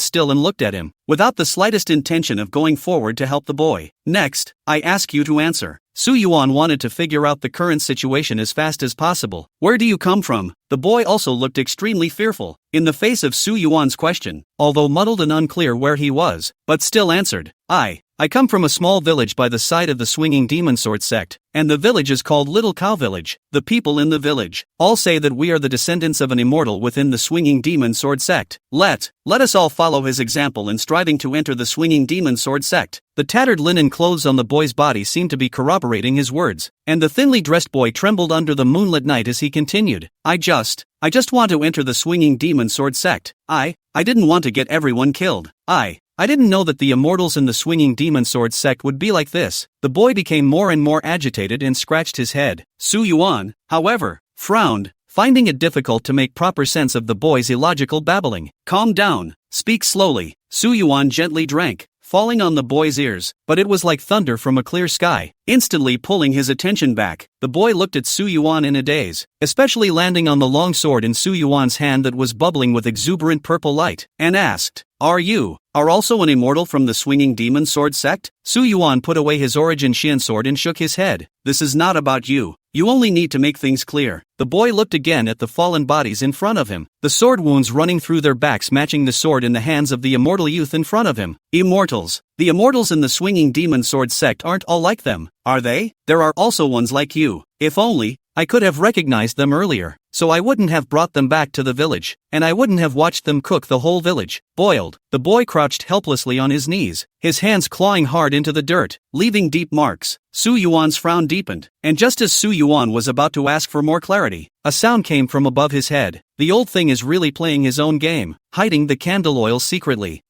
[SPEAKER 1] still and looked at him, without the slightest intention of going forward to help the boy. Next, I ask you to answer. Su Yuan wanted to figure out the current situation as fast as possible. Where do you come from? The boy also looked extremely fearful, in the face of Su Yuan's question, although muddled and unclear where he was, but still answered, I come from a small village by the side of the swinging demon sword sect, and the village is called Little Cow Village. The people in the village all say that we are the descendants of an immortal within the swinging demon sword sect. Let us all follow his example in striving to enter the swinging demon sword sect. The tattered linen clothes on the boy's body seemed to be corroborating his words, and the thinly dressed boy trembled under the moonlit night as he continued, I just want to enter the swinging demon sword sect. I didn't want to get everyone killed. I didn't know that the immortals in the swinging demon sword sect would be like this. The boy became more and more agitated and scratched his head. Su Yuan, however, frowned, finding it difficult to make proper sense of the boy's illogical babbling. Calm down, speak slowly. Su Yuan gently drank, falling on the boy's ears, but it was like thunder from a clear sky, instantly pulling his attention back. The boy looked at Su Yuan in a daze, especially landing on the long sword in Su Yuan's hand that was bubbling with exuberant purple light, and asked, Are also an immortal from the swinging demon sword sect? Su Yuan put away his origin Xian sword and shook his head. This is not about you. You only need to make things clear. The boy looked again at the fallen bodies in front of him, the sword wounds running through their backs matching the sword in the hands of the immortal youth in front of him. Immortals. The immortals in the swinging demon sword sect aren't all like them, are they? There are also ones like you. If only I could have recognized them earlier, so I wouldn't have brought them back to the village, and I wouldn't have watched them cook the whole village, boiled. The boy crouched helplessly on his knees, his hands clawing hard into the dirt, leaving deep marks. Su Yuan's frown deepened, and just as Su Yuan was about to ask for more clarity, a sound came from above his head. The old thing is really playing his own game, hiding the candle oil secretly.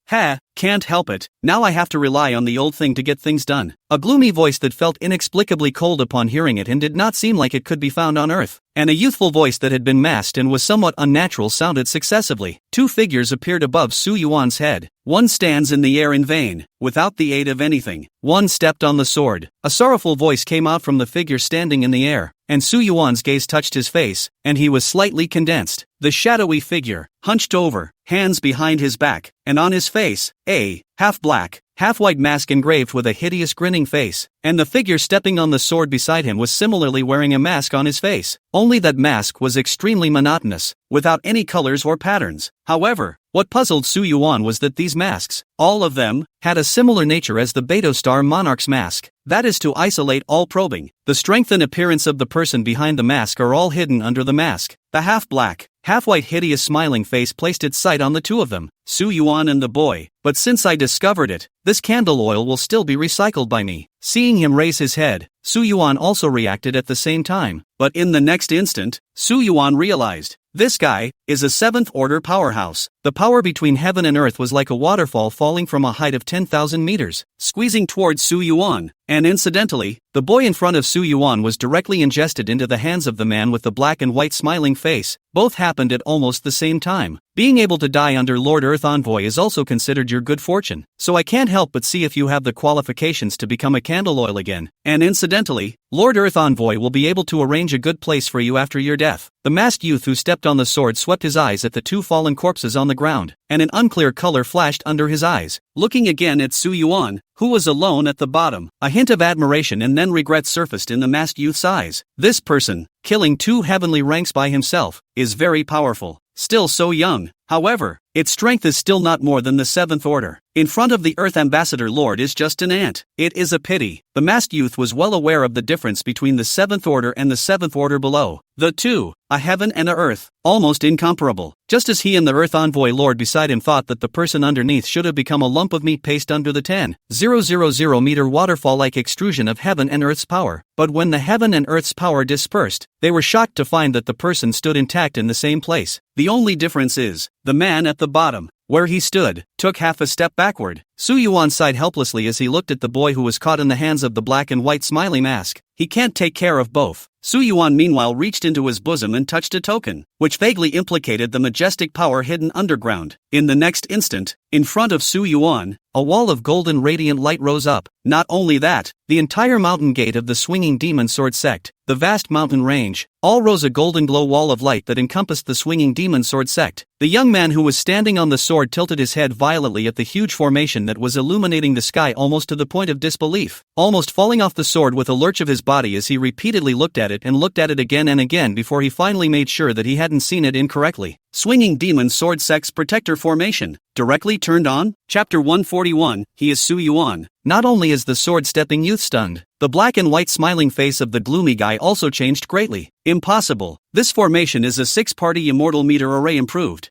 [SPEAKER 1] Can't help it, now I have to rely on the old thing to get things done. A gloomy voice that felt inexplicably cold upon hearing it and did not seem like it could be found on Earth, and a youthful voice that had been masked and was somewhat unnatural sounded successively. Two figures appeared above Su Yuan's head. One stands in the air in vain, without the aid of anything. One stepped on the sword. A sorrowful voice came out from the figure standing in the air, and Su Yuan's gaze touched his face, and he was slightly condensed. The shadowy figure, hunched over, hands behind his back, and on his face, a half-black, half-white mask engraved with a hideous grinning face, and the figure stepping on the sword beside him was similarly wearing a mask on his face, only that mask was extremely monotonous, without any colors or patterns. However, what puzzled Su Yuan was that these masks, all of them, had a similar nature as the Beidou Star Monarch's mask, that is to isolate all probing. The strength and appearance of the person behind the mask are all hidden under the mask. The half-black, half-white hideous smiling face placed its sight on the two of them, Su Yuan and the boy. But since I discovered it, this candle oil will still be recycled by me. Seeing him raise his head, Su Yuan also reacted at the same time. But in the next instant, Su Yuan realized, this guy is a 7th order powerhouse. The power between heaven and earth was like a waterfall falling from a height of 10,000 meters, squeezing towards Su Yuan. And incidentally, the boy in front of Su Yuan was directly ingested into the hands of the man with the black and white smiling face. Both happened at almost the same time. Being able to die under Lord Earth Envoy is also considered your good fortune, so I can't help but see if you have the qualifications to become a candle oil again. And incidentally, Lord Earth Envoy will be able to arrange a good place for you after your death. The masked youth who stepped on the sword swept his eyes at the two fallen corpses on the ground, and an unclear color flashed under his eyes. Looking again at Su Yuan, who was alone at the bottom, a hint of admiration and then regret surfaced in the masked youth's eyes. This person, killing 2 heavenly ranks by himself, is very powerful. Still so young. However, its strength is still not more than the 7th order. In front of the Earth Ambassador Lord is just an ant. It is a pity. The masked youth was well aware of the difference between the 7th order and the 7th order below. The two, a heaven and a earth, almost incomparable. Just as he and the Earth Envoy Lord beside him thought that the person underneath should have become a lump of meat paste under the 10,000 meter waterfall-like extrusion of heaven and earth's power. But when the heaven and earth's power dispersed, they were shocked to find that the person stood intact in the same place. The only difference is, the man at the bottom, where he stood, took half a step backward. Su Yuan sighed helplessly as he looked at the boy who was caught in the hands of the black and white smiley mask. He can't take care of both. Su Yuan meanwhile reached into his bosom and touched a token, which vaguely implicated the majestic power hidden underground. In the next instant, in front of Su Yuan, a wall of golden radiant light rose up. Not only that, the entire mountain gate of the swinging demon sword sect, the vast mountain range, all rose a golden glow wall of light that encompassed the swinging demon sword sect. The young man who was standing on the sword tilted his head violently at the huge formation that was illuminating the sky almost to the point of disbelief, almost falling off the sword with a lurch of his body as he repeatedly looked at it and looked at it again and again before he finally made sure that he hadn't seen it incorrectly. Swinging Demon Sword Sect's Protector Formation, directly turned on? Chapter 141, He is Su Yuan. Not only is the sword-stepping youth stunned, the black and white smiling face of the gloomy guy also changed greatly. Impossible. This formation is a 6-party immortal meter array improved.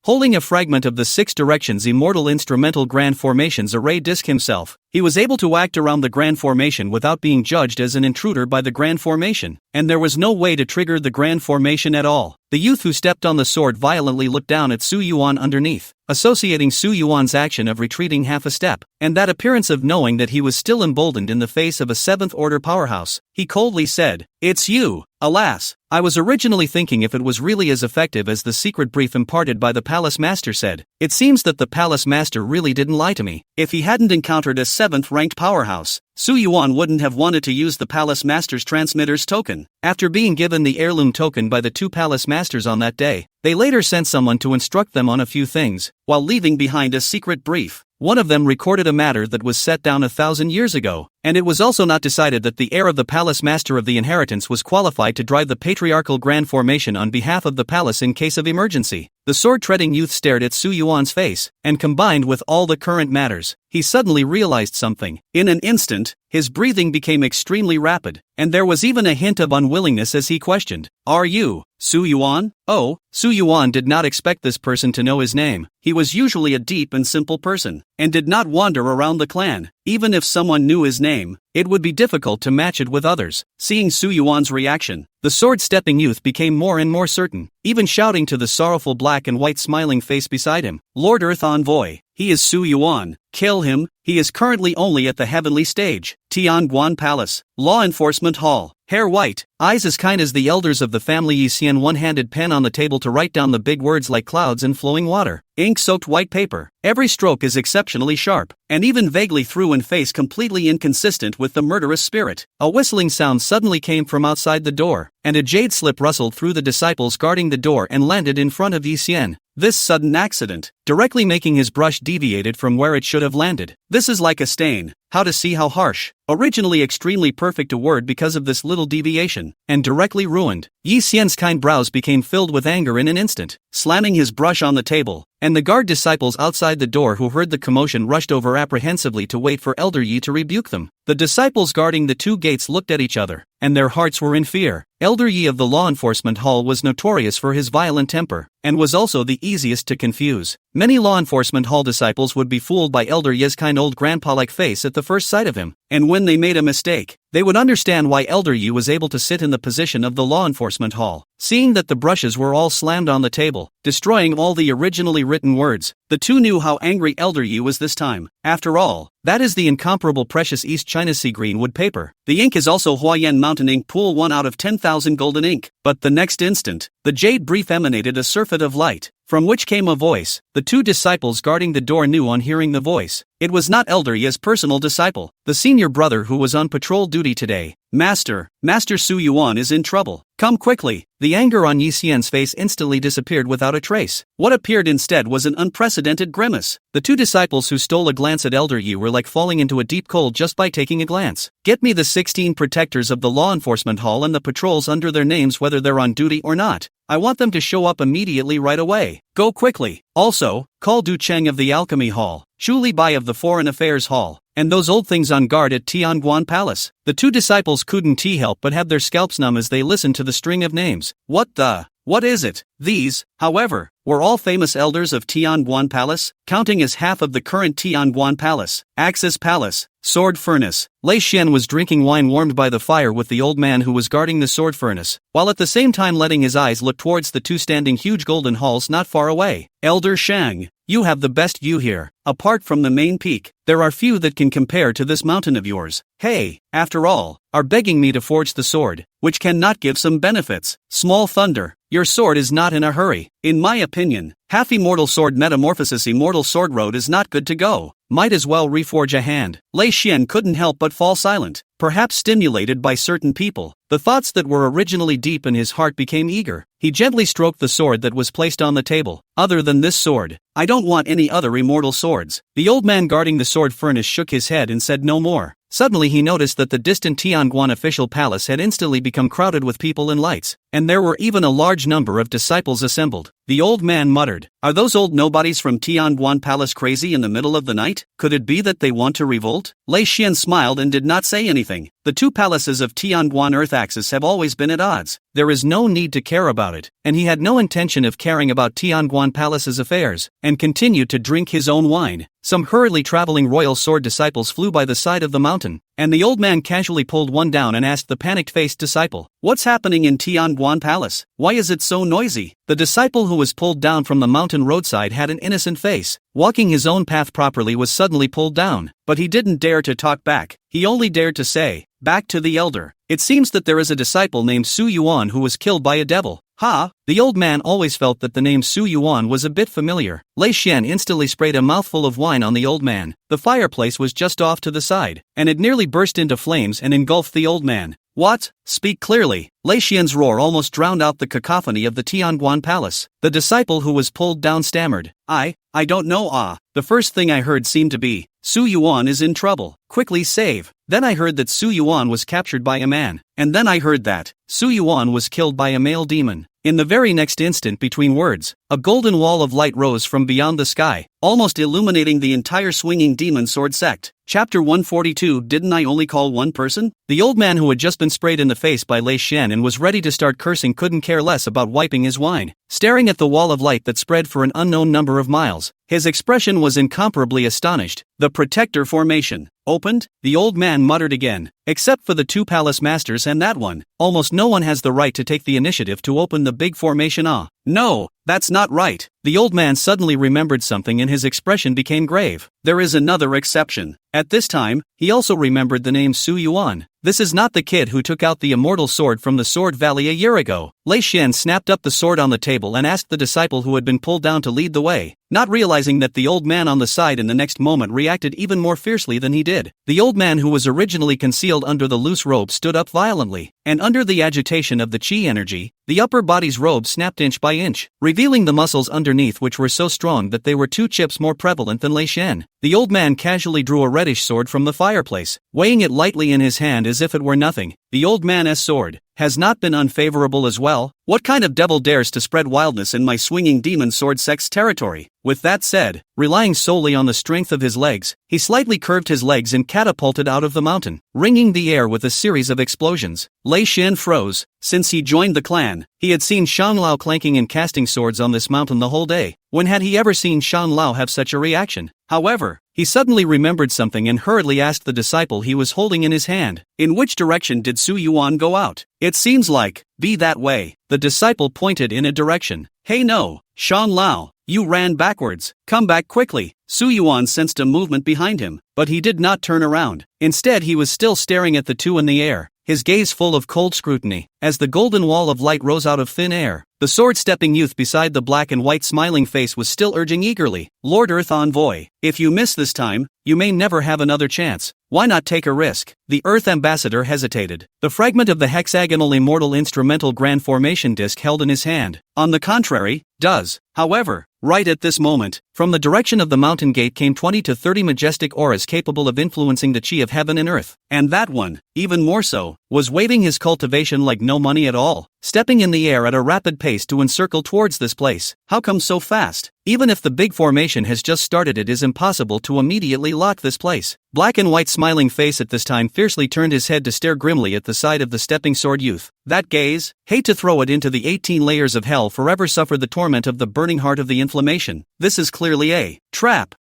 [SPEAKER 1] Holding a fragment of the 6 directions immortal instrumental grand formations array disc himself, he was able to act around the grand formation without being judged as an intruder by the grand formation, and there was no way to trigger the grand formation at all. The youth who stepped on the sword violently looked down at Su Yuan underneath, associating Su Yuan's action of retreating half a step, and that appearance of knowing that he was still emboldened in the face of a 7th order powerhouse. He coldly said, "It's you." Alas, I was originally thinking if it was really as effective as the secret brief imparted by the Palace Master said. It seems that the Palace Master really didn't lie to me. If he hadn't encountered a 7th ranked powerhouse, Su Yuan wouldn't have wanted to use the Palace Master's transmitter's token. After being given the heirloom token by the 2 Palace Masters on that day, they later sent someone to instruct them on a few things, while leaving behind a secret brief. One of them recorded a matter that was set down 1,000 years ago, and it was also not decided that the heir of the Palace Master of the Inheritance was qualified to drive the patriarchal grand formation on behalf of the palace in case of emergency. The sword-treading youth stared at Su Yuan's face, and combined with all the current matters, he suddenly realized something. In an instant, his breathing became extremely rapid, and there was even a hint of unwillingness as he questioned, "Are you Su Yuan?" Oh, Su Yuan did not expect this person to know his name. He was usually a deep and simple person, and did not wander around the clan. Even if someone knew his name, it would be difficult to match it with others. Seeing Su Yuan's reaction, the sword-stepping youth became more and more certain, even shouting to the sorrowful black and white smiling face beside him, "Lord Earth Envoy, he is Su Yuan. Kill him. He is currently only at the heavenly stage. Tianguan Palace, Law Enforcement Hall. Hair white, eyes as kind as the elders of the family Yixian, one-handed pen on the table to write down the big words like clouds and flowing water. Ink-soaked white paper. Every stroke is exceptionally sharp, and even vaguely through and face completely inconsistent with the murderous spirit. A whistling sound suddenly came from outside the door, and a jade slip rustled through the disciples guarding the door and landed in front of Yixian. This sudden accident, directly making his brush deviated from where it should have landed. This is like a stain. How to see how harsh. Originally extremely perfect a word because of this little deviation, and directly ruined. Yi Xian's kind brows became filled with anger in an instant, slamming his brush on the table, and the guard disciples outside the door who heard the commotion rushed over apprehensively to wait for Elder Yi to rebuke them. The disciples guarding the 2 gates looked at each other, and their hearts were in fear. Elder Yi of the Law Enforcement Hall was notorious for his violent temper, and was also the easiest to confuse. Many Law Enforcement Hall disciples would be fooled by Elder Yi's kind old grandpa-like face at the first sight of him, and when they made a mistake, they would understand why Elder Yi was able to sit in the position of the Law Enforcement Hall. Seeing that the brushes were all slammed on the table, destroying all the originally written words, the 2 knew how angry Elder Yi was this time. After all, that is the incomparable precious East China sea green wood paper. The ink is also Huayan Mountain Ink Pool 1 out of 10,000 golden ink. But the next instant, the jade brief emanated a surfeit of light, from which came a voice. The 2 disciples guarding the door knew on hearing the voice. It was not Elder Yi's personal disciple, the senior brother who was on patrol duty today. Master Su Yuan is in trouble. Come quickly." The anger on Yi Xian's face instantly disappeared without a trace. What appeared instead was an unprecedented grimace. The 2 disciples who stole a glance at Elder Yi were like falling into a deep cold just by taking a glance. "Get me the 16 protectors of the Law Enforcement Hall and the patrols under their names whether they're on duty or not." I want them to show up immediately right away. Go quickly. Also, call Du Cheng of the Alchemy Hall, Shu Li Bai of the Foreign Affairs Hall, and those old things on guard at Tianguan Palace." The two disciples couldn't help but have their scalps numb as they listened to the string of names. What is it? These, however, were all famous elders of Tianguan Palace, counting as half of the current Tianguan Palace. Axis Palace, Sword Furnace. Lei Xian was drinking wine warmed by the fire with the old man who was guarding the sword furnace, while at the same time letting his eyes look towards the two standing huge golden halls not far away. "Elder Shang, you have the best view here. Apart from the main peak, there are few that can compare to this mountain of yours. Hey, after all, are begging me to forge the sword, which cannot give some benefits. Small Thunder, your sword is not in a hurry. In my opinion, half immortal sword metamorphosis immortal sword road is not good to go. Might as well reforge a hand." Lei Xian couldn't help but fall silent, perhaps stimulated by certain people. The thoughts that were originally deep in his heart became eager. He gently stroked the sword that was placed on the table. "Other than this sword, I don't want any other immortal swords." The old man guarding the sword furnace shook his head and said no more. Suddenly he noticed that the distant Tianguan official palace had instantly become crowded with people and lights, and there were even a large number of disciples assembled. The old man muttered, "Are those old nobodies from Tianguan Palace crazy in the middle of the night? Could it be that they want to revolt?" Lei Xian smiled and did not say anything. The two palaces of Tianguan Earth Axis have always been at odds. There is no need to care about it, and he had no intention of caring about Tianguan Palace's affairs, and continued to drink his own wine. Some hurriedly traveling royal sword disciples flew by the side of the mountain, and the old man casually pulled one down and asked the panicked-faced disciple, "What's happening in Tianguan Palace? Why is it so noisy?" The disciple who was pulled down from the mountain roadside had an innocent face. Walking his own path properly was suddenly pulled down, but he didn't dare to talk back. He only dared to say, "Back to the elder. It seems that there is a disciple named Su Yuan who was killed by a devil." "Ha!" The old man always felt that the name Su Yuan was a bit familiar. Lei Xian instantly sprayed a mouthful of wine on the old man. The fireplace was just off to the side, and it nearly burst into flames and engulfed the old man. "What? Speak clearly." Lei Xian's roar almost drowned out the cacophony of the Tianguan Palace. The disciple who was pulled down stammered, I don't know. The first thing I heard seemed to be, Su Yuan is in trouble. Quickly save." Then I heard that Su Yuan was captured by a man, and then I heard that Su Yuan was killed by a male demon. In the very next instant between words, a golden wall of light rose from beyond the sky, almost illuminating the entire swinging demon sword sect. Chapter 142. Didn't I only call one person? The old man who had just been sprayed in the face by Lei Xian and was ready to start cursing couldn't care less about wiping his wine. Staring at the wall of light that spread for an unknown number of miles, his expression was incomparably astonished. "The protector formation opened?" The old man muttered again. "Except for the two palace masters and that one, almost no one has the right to take the initiative to open the big formation. No, that's not right." The old man suddenly remembered something and his expression became grave. "There is another exception." At this time, he also remembered the name Su Yuan. "This is not the kid who took out the immortal sword from the Sword Valley a year ago." Lei Xian snapped up the sword on the table and asked the disciple who had been pulled down to lead the way, not realizing that the old man on the side in the next moment reacted even more fiercely than he did. The old man who was originally concealed under the loose robe stood up violently, and under the agitation of the chi energy, the upper body's robe snapped inch by inch, revealing the muscles underneath which were so strong that they were 2 chips more prevalent than Lei Xian. The old man casually drew a reddish sword from the fireplace, weighing it lightly in his hand as if it were nothing. The old man's sword has not been unfavorable as well. What kind of devil dares to spread wildness in my swinging demon sword sect's territory? With that said, relying solely on the strength of his legs, he slightly curved his legs and catapulted out of the mountain, ringing the air with a series of explosions. Lei Xian froze. Since he joined the clan, he had seen Shang Lao clanking and casting swords on this mountain the whole day. When had he ever seen Shang Lao have such a reaction? However, he suddenly remembered something and hurriedly asked the disciple he was holding in his hand, "In which direction did Su Yuan go out?" "It seems like, be that way." The disciple pointed in a direction. "Hey no, Shang Lao, you ran backwards. Come back quickly." Su Yuan sensed a movement behind him, but he did not turn around. Instead he was still staring at the two in the air, his gaze full of cold scrutiny. As the golden wall of light rose out of thin air, the sword-stepping youth beside the black and white smiling face was still urging eagerly, "Lord Earth Envoy, if you miss this time, you may never have another chance. Why not take a risk?" The Earth Ambassador hesitated. The fragment of the hexagonal immortal instrumental grand formation disc held in his hand, on the contrary, does. However, right at this moment, From the direction of the mountain gate came 20 to 30 majestic auras capable of influencing the chi of heaven and earth. And that one, even more so, was waving his cultivation like no money at all, stepping in the air at a rapid pace to encircle towards this place. How come so fast? Even if the big formation has just started, it is impossible to immediately lock this place. Black and white smiling face at this time fiercely turned his head to stare grimly at the side of the stepping sword youth. That gaze, hate to throw it into the 18 layers of hell, forever suffer the torment of the burning heart of the inflammation. This is clearly a trap.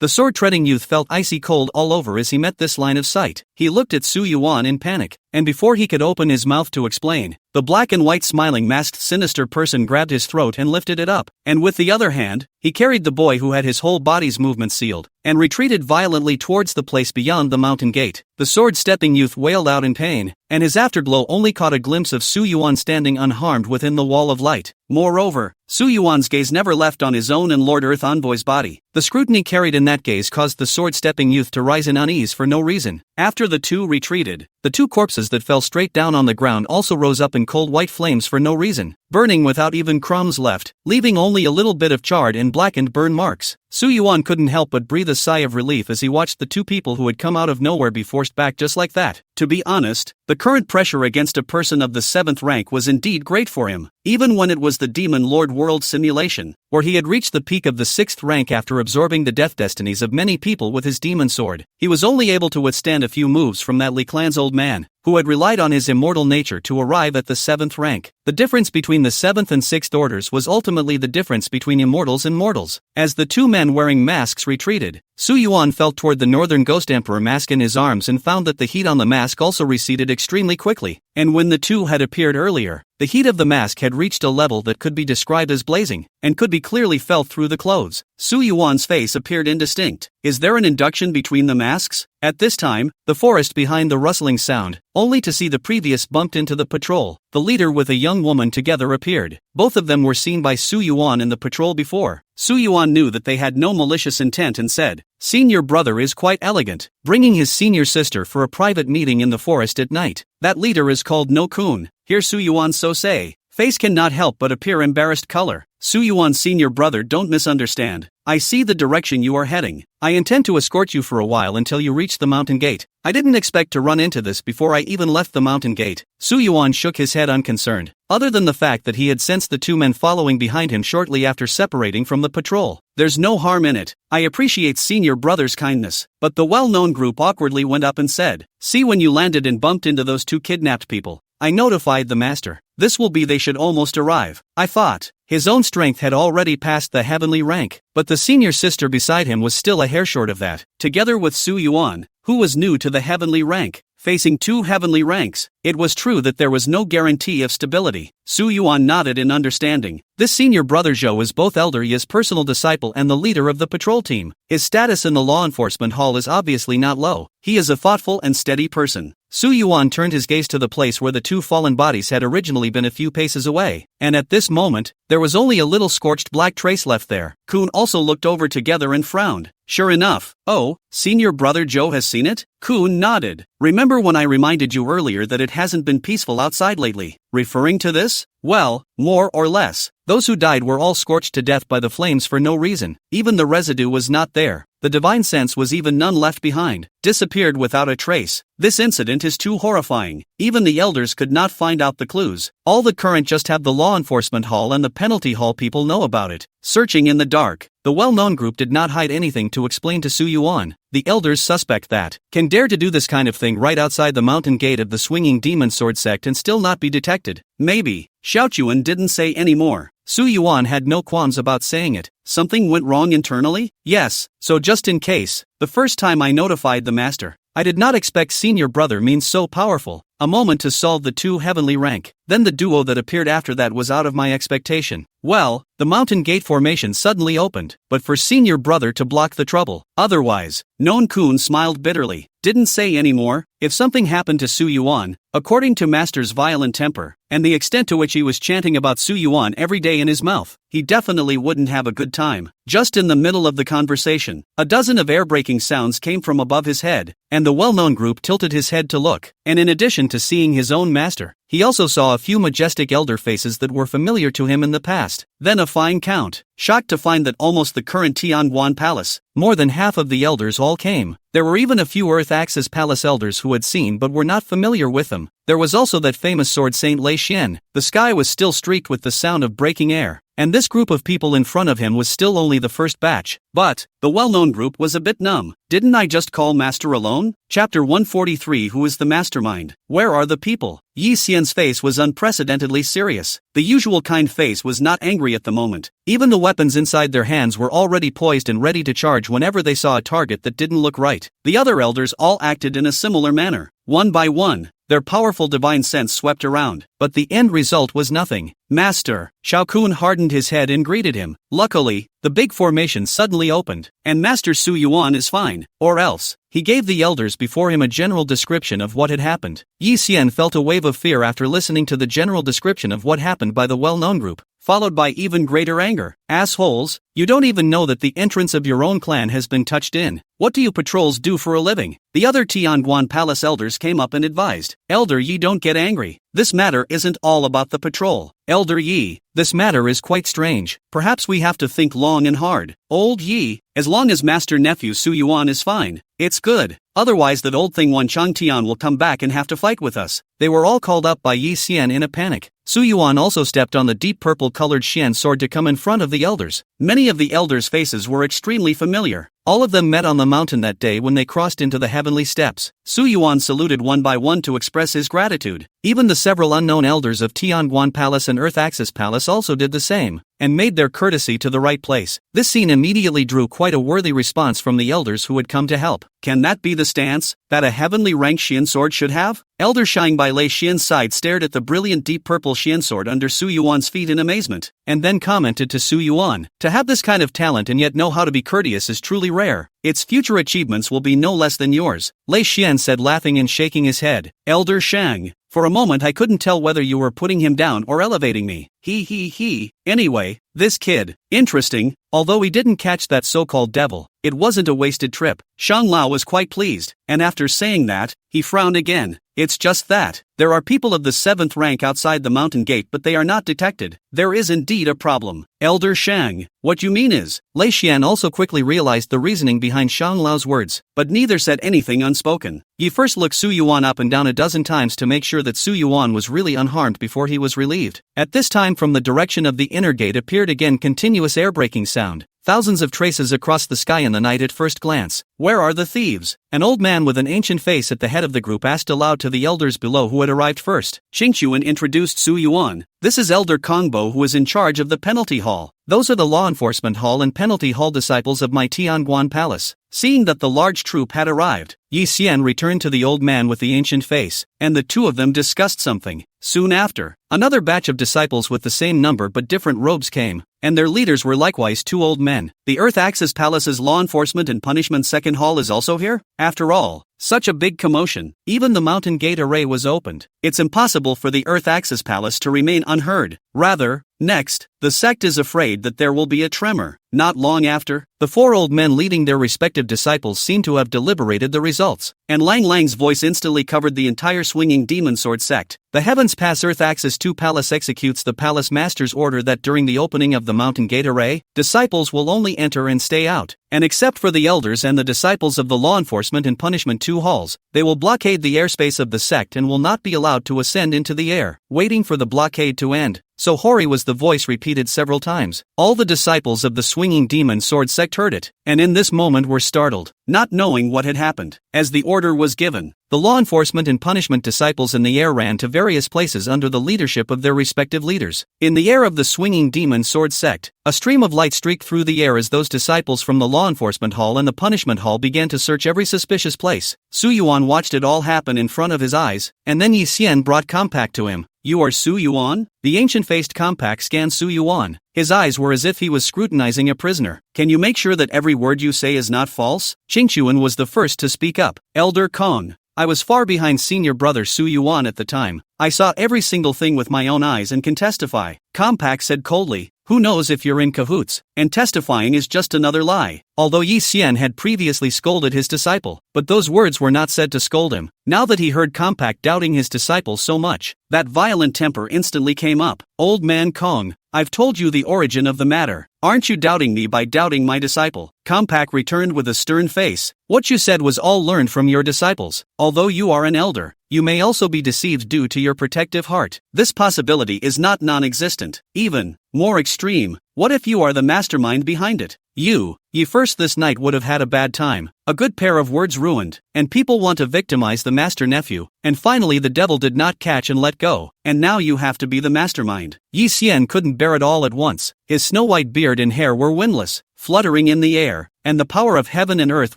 [SPEAKER 1] The sword-treading youth felt icy cold all over as he met this line of sight. He looked at Su Yuan in panic, and before he could open his mouth to explain, the black and white smiling masked sinister person grabbed his throat and lifted it up, and with the other hand, he carried the boy who had his whole body's movement sealed, and retreated violently towards the place beyond the mountain gate. The sword-stepping youth wailed out in pain, and his afterglow only caught a glimpse of Su Yuan standing unharmed within the wall of light. Moreover, Su Yuan's gaze never left on his own and Lord Earth Envoy's body. The scrutiny carried in that gaze caused the sword-stepping youth to rise in unease for no reason. After the two retreated, the two corpses that fell straight down on the ground also rose up in cold white flames for no reason, burning without even crumbs left, leaving only a little bit of charred and blackened burn marks. Su Yuan couldn't help but breathe a sigh of relief as he watched the two people who had come out of nowhere be forced back just like that. To be honest, the current pressure against a person of the 7th rank was indeed great for him, even when it was the Demon Lord World simulation, where he had reached the peak of the 6th rank after absorbing the death destinies of many people with his demon sword. He was only able to withstand a few moves from that Li Clan's old man, who had relied on his immortal nature to arrive at the 7th rank. The difference between the 7th and 6th orders was ultimately the difference between immortals and mortals. As the two men wearing masks retreated, Su Yuan felt toward the Northern Ghost Emperor mask in his arms and found that the heat on the mask also receded extremely quickly, and when the two had appeared earlier, the heat of the mask had reached a level that could be described as blazing, and could be clearly felt through the clothes. Su Yuan's face appeared indistinct. Is there an induction between the masks? At this time, the forest behind the rustling sound, only to see the previous bumped into the patrol. The leader with a young woman together appeared. Both of them were seen by Su Yuan in the patrol before. Su Yuan knew that they had no malicious intent and said, "Senior brother is quite elegant, bringing his senior sister for a private meeting in the forest at night. That leader is called No Kun." Hear Su Yuan so say. Face cannot help but appear embarrassed color. Su Yuan's senior brother, don't misunderstand. I see the direction you are heading. I intend to escort you for a while until you reach the mountain gate. I didn't expect to run into this before I even left the mountain gate. Su Yuan shook his head unconcerned, other than the fact that he had sensed the two men following behind him shortly after separating from the patrol. There's no harm in it. I appreciate senior brother's kindness. But the well-known group awkwardly went up and said, "See, when you landed and bumped into those two kidnapped people, I notified the master. This will be they should almost arrive." I thought. His own strength had already passed the heavenly rank, but the senior sister beside him was still a hair short of that, together with Su Yuan, who was new to the heavenly rank. Facing two heavenly ranks, it was true that there was no guarantee of stability. Su Yuan nodded in understanding. This senior brother Zhou is both Elder Yi's personal disciple and the leader of the patrol team. His status in the law enforcement hall is obviously not low. He is a thoughtful and steady person. Su Yuan turned his gaze to the place where the two fallen bodies had originally been a few paces away, and at this moment, there was only a little scorched black trace left there. Kun also looked over together and frowned. Sure enough. Oh, senior brother Zhou has seen it? Kun nodded. Remember when I reminded you earlier that it hasn't been peaceful outside lately? Referring to this? Well, more or less. Those who died were all scorched to death by the flames for no reason. Even the residue was not there. The divine sense was even none left behind. Disappeared without a trace. This incident is too horrifying. Even the elders could not find out the clues. All the current just have the law enforcement hall and the penalty hall people know about it. Searching in the dark. The well-known group did not hide anything to explain to Su Yuan. The elders suspect that can dare to do this kind of thing right outside the mountain gate of the swinging demon sword sect and still not be detected. Maybe. Xiao Yuan didn't say any more. Su Yuan had no qualms about saying it. Something went wrong internally? Yes, so just in case, the first time I notified the master, I did not expect senior brother means so powerful. A moment to solve the two heavenly rank. Then the duo that appeared after that was out of my expectation. Well, the mountain gate formation suddenly opened, but for senior brother to block the trouble. Otherwise, Non Kun smiled bitterly. Didn't say any more. If something happened to Su Yuan, according to master's violent temper, and the extent to which he was chanting about Su Yuan every day in his mouth, he definitely wouldn't have a good time. Just in the middle of the conversation, a dozen of air-breaking sounds came from above his head, and the well-known group tilted his head to look, and in addition to seeing his own master, He also saw a few majestic elder faces that were familiar to him in the past, then a fine count. Shocked to find that almost the current Tianguan Palace, more than half of the elders all came. There were even a few Earth Axis Palace elders who had seen but were not familiar with them. There was also that famous sword saint Lei Xian. The sky was still streaked with the sound of breaking air, and this group of people in front of him was still only the first batch. But the well-known group was a bit numb. Didn't I just call Master alone? Chapter 143. Who is the mastermind? Where are the people? Yi Xian's face was unprecedentedly serious. The usual kind face was not angry at the moment. Even the weapons inside their hands were already poised and ready to charge whenever they saw a target that didn't look right. The other elders all acted in a similar manner. One by one, their powerful divine sense swept around, but the end result was nothing. Master, Shao Kun hardened his head and greeted him. Luckily, the big formation suddenly opened, and Master Su Yuan is fine, or else. He gave the elders before him a general description of what had happened. Yi Xian felt a wave of fear after listening to the general description of what happened by the well-known group, followed by even greater anger. Assholes, you don't even know that the entrance of your own clan has been touched in. What do you patrols do for a living? The other Tianguan Palace elders came up and advised. Elder Yi, don't get angry. This matter isn't all about the patrol. Elder Yi, this matter is quite strange. Perhaps we have to think long and hard. Old Yi, as long as Master Nephew Su Yuan is fine, it's good. Otherwise that old thing Wan Chang Tian will come back and have to fight with us. They were all called up by Yi Xian in a panic. Su Yuan also stepped on the deep purple-colored Xian sword to come in front of the elders. Many of the elders' faces were extremely familiar. All of them met on the mountain that day when they crossed into the heavenly steps. Su Yuan saluted one by one to express his gratitude. Even the several unknown elders of Tianguan Palace and Earth Axis Palace also did the same, and made their courtesy to the right place. This scene immediately drew quite a worthy response from the elders who had come to help. Can that be the stance that a heavenly ranked Xian sword should have? Elder Shang by Lei Xian's side stared at the brilliant deep purple Xian sword under Su Yuan's feet in amazement, and then commented to Su Yuan, to have this kind of talent and yet know how to be courteous is truly rare. Its future achievements will be no less than yours, Lei Xian said, laughing and shaking his head. Elder Shang, for a moment I couldn't tell whether you were putting him down or elevating me. He. Anyway, this kid, interesting. Although he didn't catch that so-called devil, it wasn't a wasted trip. Shang Lao was quite pleased, and after saying that, he frowned again. It's just that there are people of the 7th rank outside the mountain gate but they are not detected. There is indeed a problem. Elder Shang, what you mean is, Lei Xian also quickly realized the reasoning behind Shang Lao's words, but neither said anything unspoken. He first looked Su Yuan up and down a dozen times to make sure that Su Yuan was really unharmed before he was relieved. At this time from the direction of the inner gate appeared again continuous air-breaking sound. Thousands of traces across the sky in the night at first glance. Where are the thieves? An old man with an ancient face at the head of the group asked aloud to the elders below who had arrived first. Qingchuan introduced Su Yuan. This is Elder Kongbo who is in charge of the penalty hall. Those are the law enforcement hall and penalty hall disciples of my Tianguan Palace. Seeing that the large troop had arrived, Yi Xian returned to the old man with the ancient face, and the two of them discussed something. Soon after, another batch of disciples with the same number but different robes came, and their leaders were likewise two old men. The Earth Axis Palace's Law Enforcement and Punishment Second Hall is also here? After all, such a big commotion. Even the mountain gate array was opened. It's impossible for the Earth Axis Palace to remain unheard. Rather, next, the sect is afraid that there will be a tremor. Not long after, the four old men leading their respective disciples seem to have deliberated the results, and Lang Lang's voice instantly covered the entire swinging demon sword sect. The heavens pass Earth Axis 2 Palace executes the Palace Master's order that during the opening of the mountain gate array, disciples will only enter and stay out, and except for the elders and the disciples of the Law Enforcement and Punishment 2 halls, they will blockade the airspace of the sect and will not be allowed to ascend into the air, waiting for the blockade to end. So hoary was the voice repeated several times. All the disciples of the swinging demon sword sect heard it, and in this moment were startled, not knowing what had happened. As the order was given, the law enforcement and punishment disciples in the air ran to various places under the leadership of their respective leaders. In the air of the swinging demon sword sect, a stream of light streaked through the air as those disciples from the law enforcement hall and the punishment hall began to search every suspicious place. Su Yuan watched it all happen in front of his eyes, and then Yi Xian brought Compact to him. You are Su Yuan? The ancient-faced Compact scanned Su Yuan. His eyes were as if he was scrutinizing a prisoner. Can you make sure that every word you say is not false? Qingchuan was the first to speak up. Elder Kong, I was far behind senior brother Su Yuan at the time. I saw every single thing with my own eyes and can testify. Compact said coldly, Who knows if you're in cahoots, and testifying is just another lie. Although Yi Xian had previously scolded his disciple, but those words were not said to scold him. Now that he heard Compact doubting his disciple so much, that violent temper instantly came up. Old man Kong, I've told you the origin of the matter. Aren't you doubting me by doubting my disciple? Compact returned with a stern face. What you said was all learned from your disciples. Although you are an elder, you may also be deceived due to your protective heart. This possibility is not non-existent. Even more extreme, what if you are the mastermind behind it? You first this night would have had a bad time. A good pair of words ruined, and people want to victimize the master nephew, and finally the devil did not catch and let go, and now you have to be the mastermind. Yi Xian couldn't bear it all at once. His snow-white beard and hair were windless, fluttering in the air, and the power of heaven and earth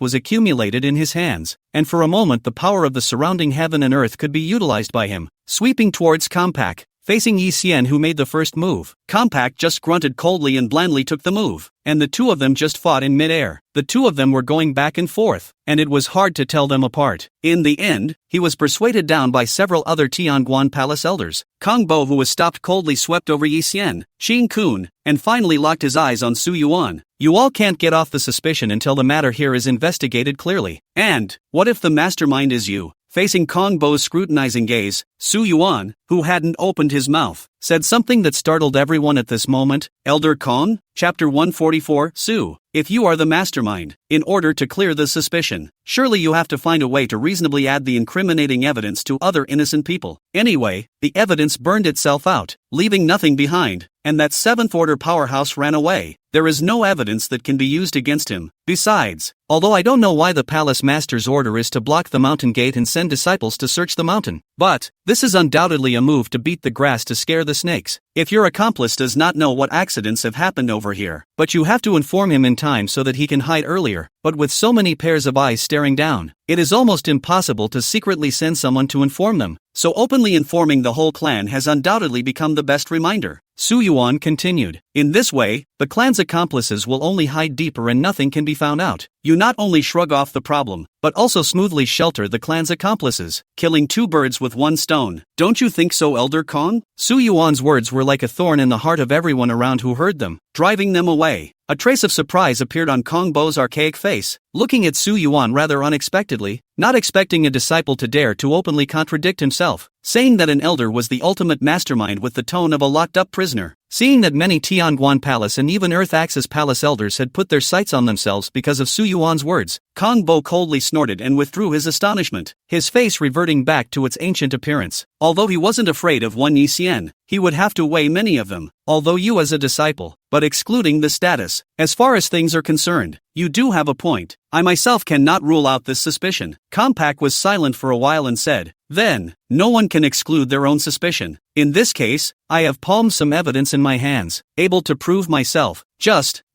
[SPEAKER 1] was accumulated in his hands, and for a moment the power of the surrounding heaven and earth could be utilized by him. Sweeping towards Compact, facing Yi Xian who made the first move, Compact just grunted coldly and blandly took the move, and the two of them just fought in mid-air. The two of them were going back and forth, and it was hard to tell them apart. In the end, he was persuaded down by several other Tianguan Palace elders. Kong Bo, who was stopped coldly, swept over Yi Xian, Qing Kun, and finally locked his eyes on Su Yuan. You all can't get off the suspicion until the matter here is investigated clearly. And what if the mastermind is you? Facing Kong Bo's scrutinizing gaze, Su Yuan, who hadn't opened his mouth, said something that startled everyone at this moment. Elder Kong? Chapter 144, Su, if you are the mastermind, in order to clear the suspicion, surely you have to find a way to reasonably add the incriminating evidence to other innocent people. Anyway, the evidence burned itself out, leaving nothing behind, and that Seventh Order powerhouse ran away. There is no evidence that can be used against him. Besides, although I don't know why the palace master's order is to block the mountain gate and send disciples to search the mountain, but this is undoubtedly a move to beat the grass to scare the snakes. If your accomplice does not know what accidents have happened over here, but you have to inform him in time so that he can hide earlier, but with so many pairs of eyes staring down, it is almost impossible to secretly send someone to inform them. So openly informing the whole clan has undoubtedly become the best reminder. Su Yuan continued. In this way, the clan's accomplices will only hide deeper and nothing can be found out. You not only shrug off the problem, but also smoothly shelter the clan's accomplices, killing two birds with one stone. Don't you think so, Elder Kong? Su Yuan's words were like a thorn in the heart of everyone around who heard them, driving them away. A trace of surprise appeared on Kong Bo's archaic face, looking at Su Yuan rather unexpectedly, not expecting a disciple to dare to openly contradict himself, saying that an elder was the ultimate mastermind with the tone of a locked-up prisoner. Seeing that many Tianguan Palace and even Earth Axis Palace elders had put their sights on themselves because of Su Yuan's words, Kong Bo coldly snorted and withdrew his astonishment, his face reverting back to its ancient appearance. Although he wasn't afraid of one Yi Xian, he would have to weigh many of them, although you as a disciple, but excluding the status. As far as things are concerned, you do have a point. I myself cannot rule out this suspicion. Compact was silent for a while and said, then, no one can exclude their own suspicion. In this case, I have palmed some evidence in my hands, able to prove myself.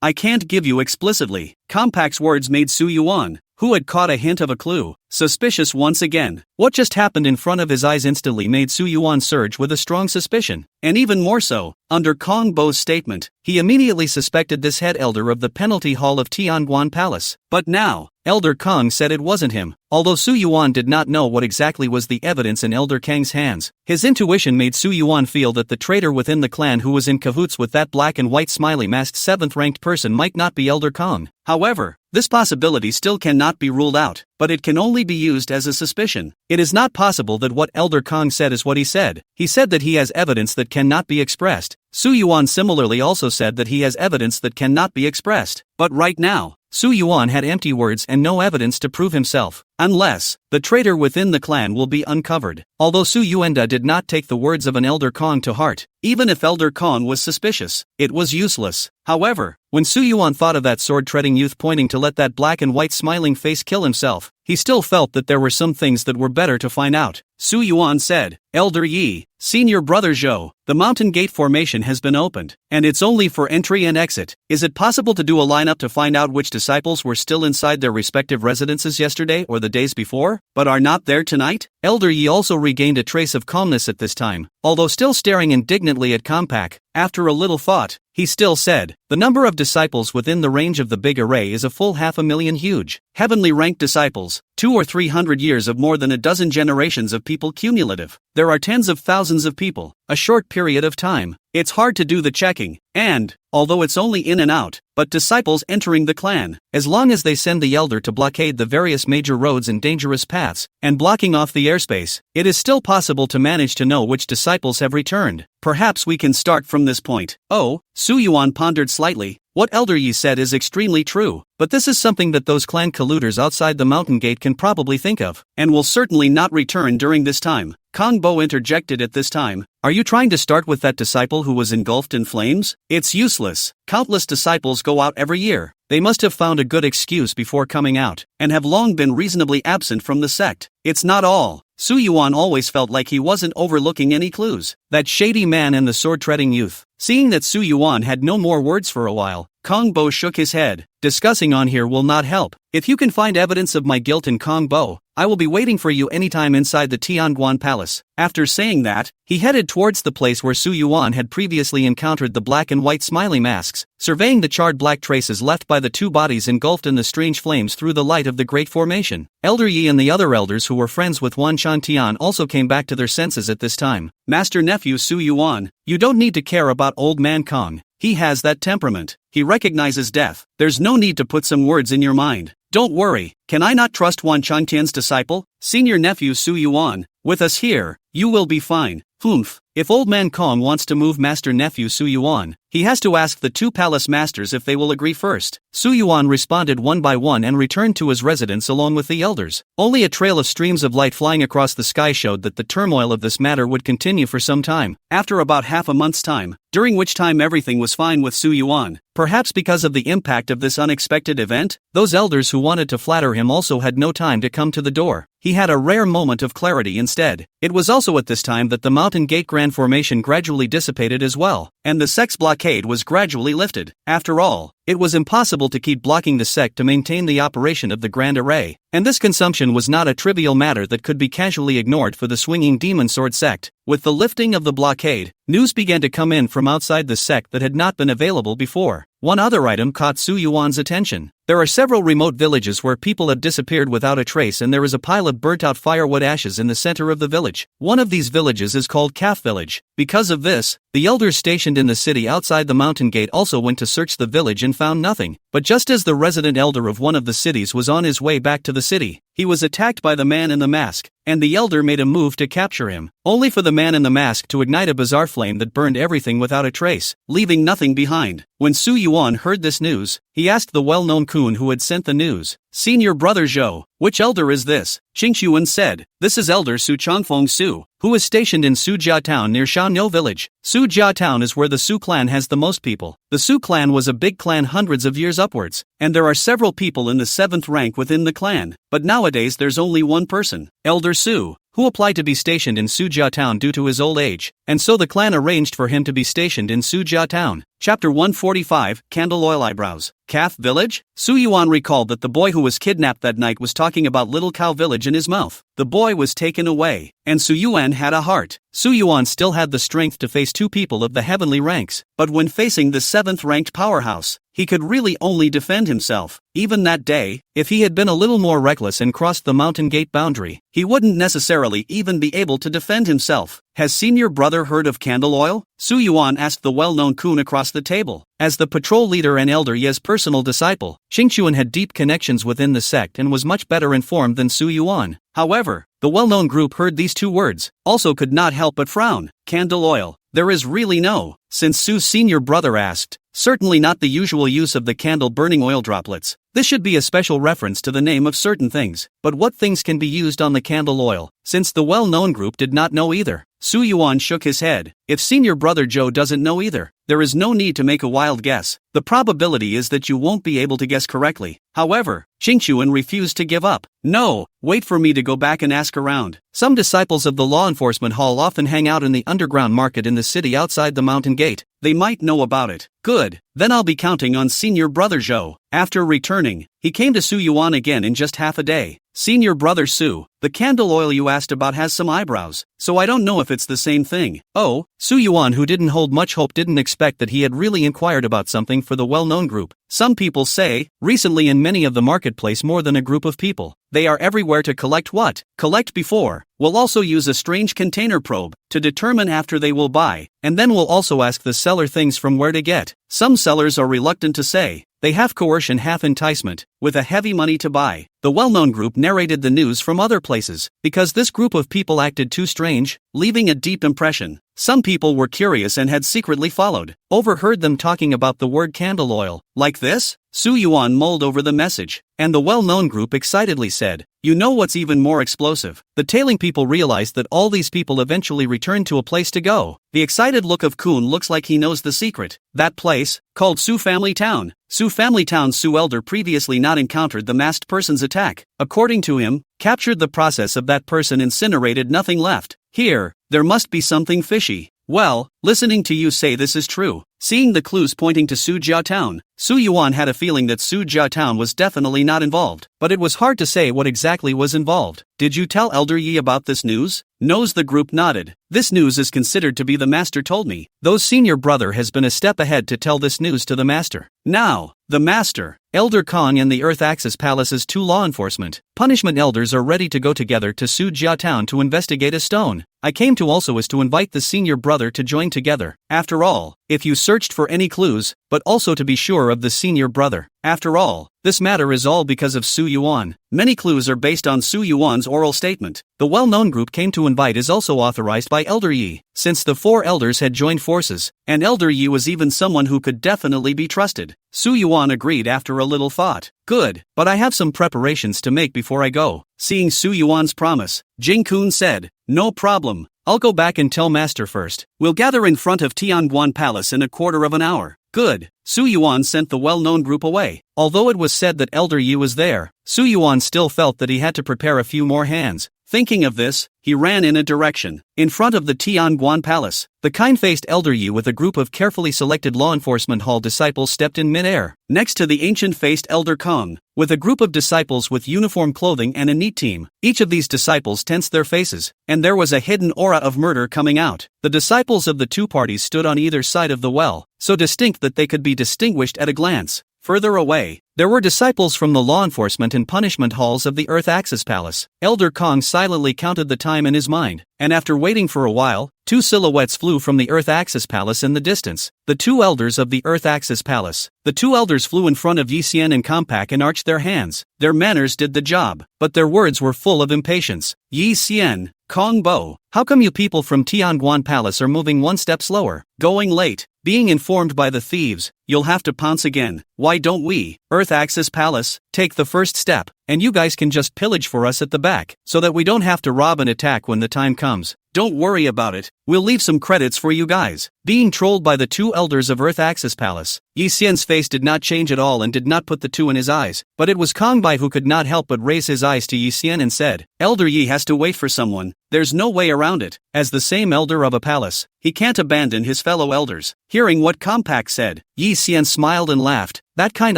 [SPEAKER 1] I can't give you explicitly. Compact's words made Su Yuan, who had caught a hint of a clue, suspicious once again. What just happened in front of his eyes instantly made Su Yuan surge with a strong suspicion, and even more so, under Kong Bo's statement, he immediately suspected this head elder of the penalty hall of Tianguan Palace. But now, Elder Kong said it wasn't him. Although Su Yuan did not know what exactly was the evidence in Elder Kang's hands, his intuition made Su Yuan feel that the traitor within the clan who was in cahoots with that black and white smiley masked 7th-ranked person might not be Elder Kong. However, this possibility still cannot be ruled out, but it can only be used as a suspicion. It is not possible that what Elder Kong said is what he said. He said that he has evidence that cannot be expressed. Su Yuan similarly also said that he has evidence that cannot be expressed. But right now, Su Yuan had empty words and no evidence to prove himself, unless the traitor within the clan will be uncovered. Although Su Yuanda did not take the words of an Elder Kong to heart, even if Elder Kong was suspicious, it was useless. However, when Su Yuan thought of that sword-treading youth pointing to let that black and white smiling face kill himself, he still felt that there were some things that were better to find out. Su Yuan said, Elder Yi, Senior Brother Zhou, the mountain gate formation has been opened, and it's only for entry and exit. Is it possible to do a lineup to find out which disciples were still inside their respective residences yesterday or the days before, but are not there tonight? Elder Yi also regained a trace of calmness at this time, although still staring indignantly at Compact. After a little thought, he still said, the number of disciples within the range of the big array is a full 500,000 huge, heavenly ranked disciples, 200 or 300 years of more than a dozen generations of people cumulative. There are tens of thousands of people, a short period of time. It's hard to do the checking, and, although it's only in and out, but disciples entering the clan, as long as they send the elder to blockade the various major roads and dangerous paths, and blocking off the airspace, it is still possible to manage to know which disciples have returned. Perhaps we can start from this point. Oh, Su Yuan pondered slightly. What Elder Yi said is extremely true, but this is something that those clan colluders outside the mountain gate can probably think of, and will certainly not return during this time. Kong Bo interjected at this time. Are you trying to start with that disciple who was engulfed in flames? It's useless. Countless disciples go out every year. They must have found a good excuse before coming out, and have long been reasonably absent from the sect. It's not all. Su Yuan always felt like he wasn't overlooking any clues. That shady man and the sword-treading youth. Seeing that Su Yuan had no more words for a while, Kong Bo shook his head. Discussing on here will not help. If you can find evidence of my guilt in Kong Bo, I will be waiting for you anytime inside the Tianguan Palace. After saying that, he headed towards the place where Su Yuan had previously encountered the black and white smiley masks, surveying the charred black traces left by the two bodies engulfed in the strange flames through the light of the Great Formation. Elder Yi and the other elders who were friends with Wan Shan Tian also came back to their senses at this time. Master Nephew Su Yuan, you don't need to care about old man Kong. He has that temperament. He recognizes death. There's no need to put some words in your mind. Don't worry, can I not trust Wan Changtian's disciple? Senior nephew Su Yuan, with us here, you will be fine. Humph, if old man Kong wants to move master nephew Su Yuan, he has to ask the two palace masters if they will agree first. Su Yuan responded one by one and returned to his residence along with the elders. Only a trail of streams of light flying across the sky showed that the turmoil of this matter would continue for some time. After about half a month's time, during which time everything was fine with Su Yuan, perhaps because of the impact of this unexpected event, those elders who wanted to flatter him also had no time to come to the door. He had a rare moment of clarity instead. It was also at this time that the mountain gate grand formation gradually dissipated as well, and the sect's blockade was gradually lifted. After all, it was impossible to keep blocking the sect to maintain the operation of the Grand Array, and this consumption was not a trivial matter that could be casually ignored for the swinging demon sword sect. With the lifting of the blockade, news began to come in from outside the sect that had not been available before. One other item caught Su Yuan's attention. There are several remote villages where people have disappeared without a trace, and there is a pile of burnt-out firewood ashes in the center of the village. One of these villages is called Calf Village. Because of this, the elders stationed in the city outside the mountain gate also went to search the village and found nothing. But just as the resident elder of one of the cities was on his way back to the city, he was attacked by the man in the mask, and the elder made a move to capture him, only for the man in the mask to ignite a bizarre flame that burned everything without a trace, leaving nothing behind. When Su Yuan heard this news, he asked the well-known kun who had sent the news, "Senior brother Zhou, which elder is this?" Qingxuan said, "This is Elder Su Changfeng Su, who is stationed in Sujia Town near Shaoniu Village. Sujia Town is where the Su clan has the most people. The Su clan was a big clan hundreds of years upwards, and there are several people in the 7th rank within the clan, but nowadays there's only one person, Elder Su, who applied to be stationed in Sujia Town due to his old age, and so the clan arranged for him to be stationed in Sujia Town." Chapter 145, Candle Oil Eyebrows. Calf Village? Su Yuan recalled that the boy who was kidnapped that night was talking about Little Cow Village in his mouth. The boy was taken away, and Su Yuan had a heart. Su Yuan still had the strength to face two people of the heavenly ranks, but when facing the 7th-ranked powerhouse, he could really only defend himself. Even that day, if he had been a little more reckless and crossed the mountain gate boundary, he wouldn't necessarily even be able to defend himself. "Has senior brother heard of candle oil?" Su Yuan asked the well-known kun across the table. As the patrol leader and Elder Ye's personal disciple, Qingxuan had deep connections within the sect and was much better informed than Su Yuan. However, the well-known group heard these two words, also could not help but frown. Candle oil. There is really no, since Su's senior brother asked, certainly not the usual use of the candle-burning oil droplets. This should be a special reference to the name of certain things, but what things can be used on the candle oil, since the well-known group did not know either. Su Yuan shook his head. If senior brother Zhou doesn't know either, there is no need to make a wild guess. The probability is that you won't be able to guess correctly. However, Qingxuan refused to give up. "No, wait for me to go back and ask around." Some disciples of the law enforcement hall often hang out in the underground market in the city outside the mountain gate. They might know about it. Good, then I'll be counting on Senior Brother Zhou. After returning, he came to Su Yuan again in just half a day. Senior Brother Su, the candle oil you asked about has some eyebrows, so I don't know if it's the same thing. Oh, Su Yuan, who didn't hold much hope, didn't expect that he had really inquired about something for the well-known group. Some people say, recently in many of the marketplace more than a group of people. They are everywhere to collect what? Collect before. We'll also use a strange container probe to determine after they will buy, and then we'll also ask the seller things from where to get. Some sellers are reluctant to say. They have coercion, half enticement, with a heavy money to buy. The well-known group narrated the news from other places, because this group of people acted too strange, leaving a deep impression. Some people were curious and had secretly followed, overheard them talking about the word candle oil. Like this? Su Yuan mulled over the message, and the well-known group excitedly said, "You know what's even more explosive?" The tailing people realized that all these people eventually returned to a place to go. The excited look of Kun looks like he knows the secret. That place, called Su Family Town. Su Family Town. Su Elder previously not encountered the masked person's attack. According to him, captured the process of that person, incinerated, nothing left. Here, there must be something fishy. Well, listening to you say this is true. Seeing the clues pointing to Su Jia Town, Su Yuan had a feeling that Su Jia Town was definitely not involved, but it was hard to say what exactly was involved. Did you tell Elder Yi about this news? Knows. The group nodded. This news is considered to be the master told me. Those senior brother has been a step ahead to tell this news to the master. Now, the master, Elder Kong and the Earth Axis Palace's 2 law enforcement, punishment elders are ready to go together to Su Jia Town to investigate a stone. I came to also is to invite the senior brother to join together. After all, if you searched for any clues, but also to be sure of the senior brother. After all, this matter is all because of Su Yuan. Many clues are based on Su Yuan's oral statement. The well-known group came to invite is also authorized by Elder Yi, since the 4 elders had joined forces, and Elder Yi was even someone who could definitely be trusted. Su Yuan agreed after a little thought. Good, but I have some preparations to make before I go. Seeing Su Yuan's promise, Jing Kun said, "No problem. I'll go back and tell Master first. We'll gather in front of Tianguan Palace in a quarter of an hour." Good. Su Yuan sent the well-known group away. Although it was said that Elder Yi was there, Su Yuan still felt that he had to prepare a few more hands. Thinking of this, he ran in a direction. In front of the Tianguan Palace, the kind-faced Elder Yi with a group of carefully selected law enforcement hall disciples stepped in mid-air. Next to the ancient-faced Elder Kong, with a group of disciples with uniform clothing and a neat team. Each of these disciples tensed their faces, and there was a hidden aura of murder coming out. The disciples of the 2 parties stood on either side of the well, so distinct that they could be distinguished at a glance. Further away, there were disciples from the law enforcement and punishment halls of the Earth Axis Palace. Elder Kong silently counted the time in his mind, and after waiting for a while, 2 silhouettes flew from the Earth Axis Palace in the distance. The 2 elders of the Earth Axis Palace. The 2 elders flew in front of Yi Xian and Compaq and arched their hands. Their manners did the job, but their words were full of impatience. Yi Xian, Kong Bo, how come you people from Tianguan Palace are moving one step slower? Going late. Being informed by the thieves, you'll have to pounce again. Why don't we, Earth Axis Palace, take the first step, and you guys can just pillage for us at the back, so that we don't have to rob and attack when the time comes. Don't worry about it, we'll leave some credits for you guys. Being trolled by the 2 elders of Earth Axis Palace, Yi Xian's face did not change at all and did not put the 2 in his eyes, but it was Kong Bai who could not help but raise his eyes to Yi Xian and said, Elder Yi has to wait for someone, there's no way around it. As the same elder of a palace, he can't abandon his fellow elders. Hearing what Compaq said, Yi Xian smiled and laughed. That kind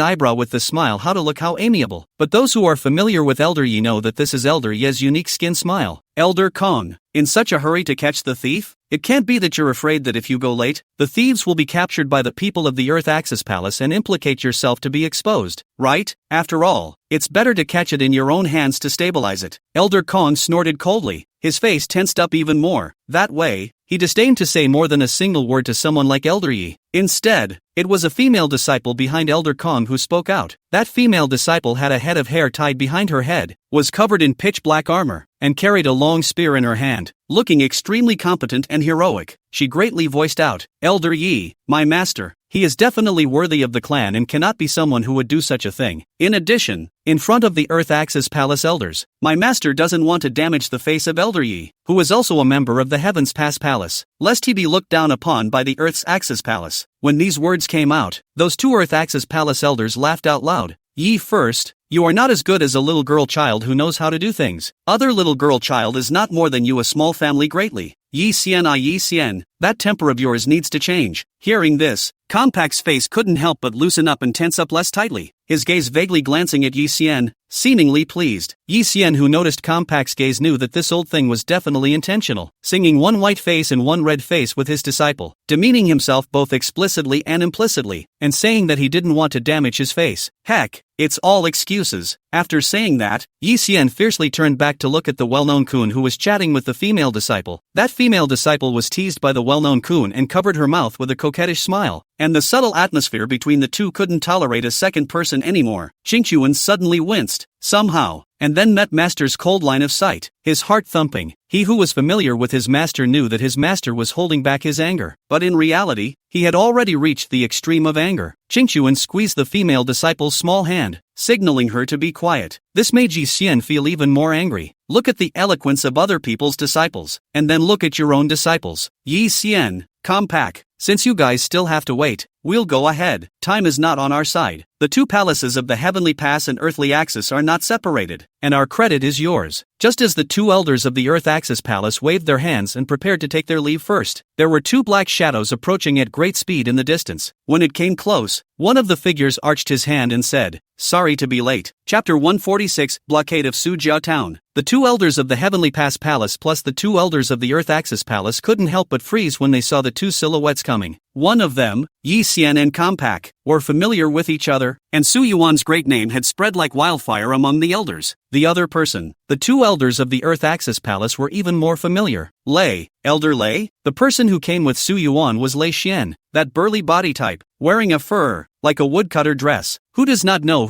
[SPEAKER 1] eyebrow with the smile, how to look, how amiable. But those who are familiar with Elder Yi know that this is Elder Yi's unique skin smile. Elder Kong, in such a hurry to catch the thief? It can't be that you're afraid that if you go late, the thieves will be captured by the people of the Earth Axis Palace and implicate yourself to be exposed, right? After all, it's better to catch it in your own hands to stabilize it. Elder Kong snorted coldly, his face tensed up even more. That way, he disdained to say more than a single word to someone like Elder Yi. Instead, it was a female disciple behind Elder Kong who spoke out. That female disciple had a head of hair tied behind her head, was covered in pitch black armor, and carried a long spear in her hand. Looking extremely competent and heroic, she greatly voiced out, Elder Yi, my master, he is definitely worthy of the clan and cannot be someone who would do such a thing. In addition, in front of the Earth Axis Palace elders, my master doesn't want to damage the face of Elder Yi, who is also a member of the Heavens Pass Palace, lest he be looked down upon by the Earth's Axis Palace. When these words came out, those 2 Earth Axis Palace elders laughed out loud. Yi first, you are not as good as a little girl child who knows how to do things. Other little girl child is not more than you, a small family greatly. Yi Xian, that temper of yours needs to change. Hearing this, Compact's face couldn't help but loosen up and tense up less tightly, his gaze vaguely glancing at Yi Xian, seemingly pleased. Yi Xian, who noticed Compact's gaze, knew that this old thing was definitely intentional, singing one white face and one red face with his disciple, demeaning himself both explicitly and implicitly, and saying that he didn't want to damage his face. Heck, it's all excuses. After saying that, Yi Xian fiercely turned back to look at the well-known Kun who was chatting with the female disciple. That female disciple was teased by the well-known Kun and covered her mouth with a coquettish smile, and the subtle atmosphere between the two couldn't tolerate a second person anymore. Yuan suddenly winced, somehow, and then met Master's cold line of sight, his heart thumping. He who was familiar with his master knew that his master was holding back his anger, but in reality, he had already reached the extreme of anger. Yuan squeezed the female disciple's small hand, signaling her to be quiet. This made Yi Xian feel even more angry. Look at the eloquence of other people's disciples, and then look at your own disciples. Yi Xian, Compact, since you guys still have to wait, we'll go ahead. Time is not on our side. The two palaces of the heavenly pass and earthly axis are not separated, and our credit is yours. Just as the two elders of the earth axis palace waved their hands and prepared to take their leave first, there were two black shadows approaching at great speed in the distance. When it came close, one of the figures arched his hand and said, "Sorry to be late." Chapter 146, Blockade of Sujiao Town. The two elders of the Heavenly Pass Palace plus the two elders of the Earth Axis Palace couldn't help but freeze when they saw the two silhouettes coming. One of them, Yi Xian and Compact, were familiar with each other, and Su Yuan's great name had spread like wildfire among the elders. The other person, the two elders of the Earth Axis Palace, were even more familiar. Lei, Elder Lei? The person who came with Su Yuan was Lei Xian, that burly body type, wearing a fur, like a woodcutter dress. Who does not know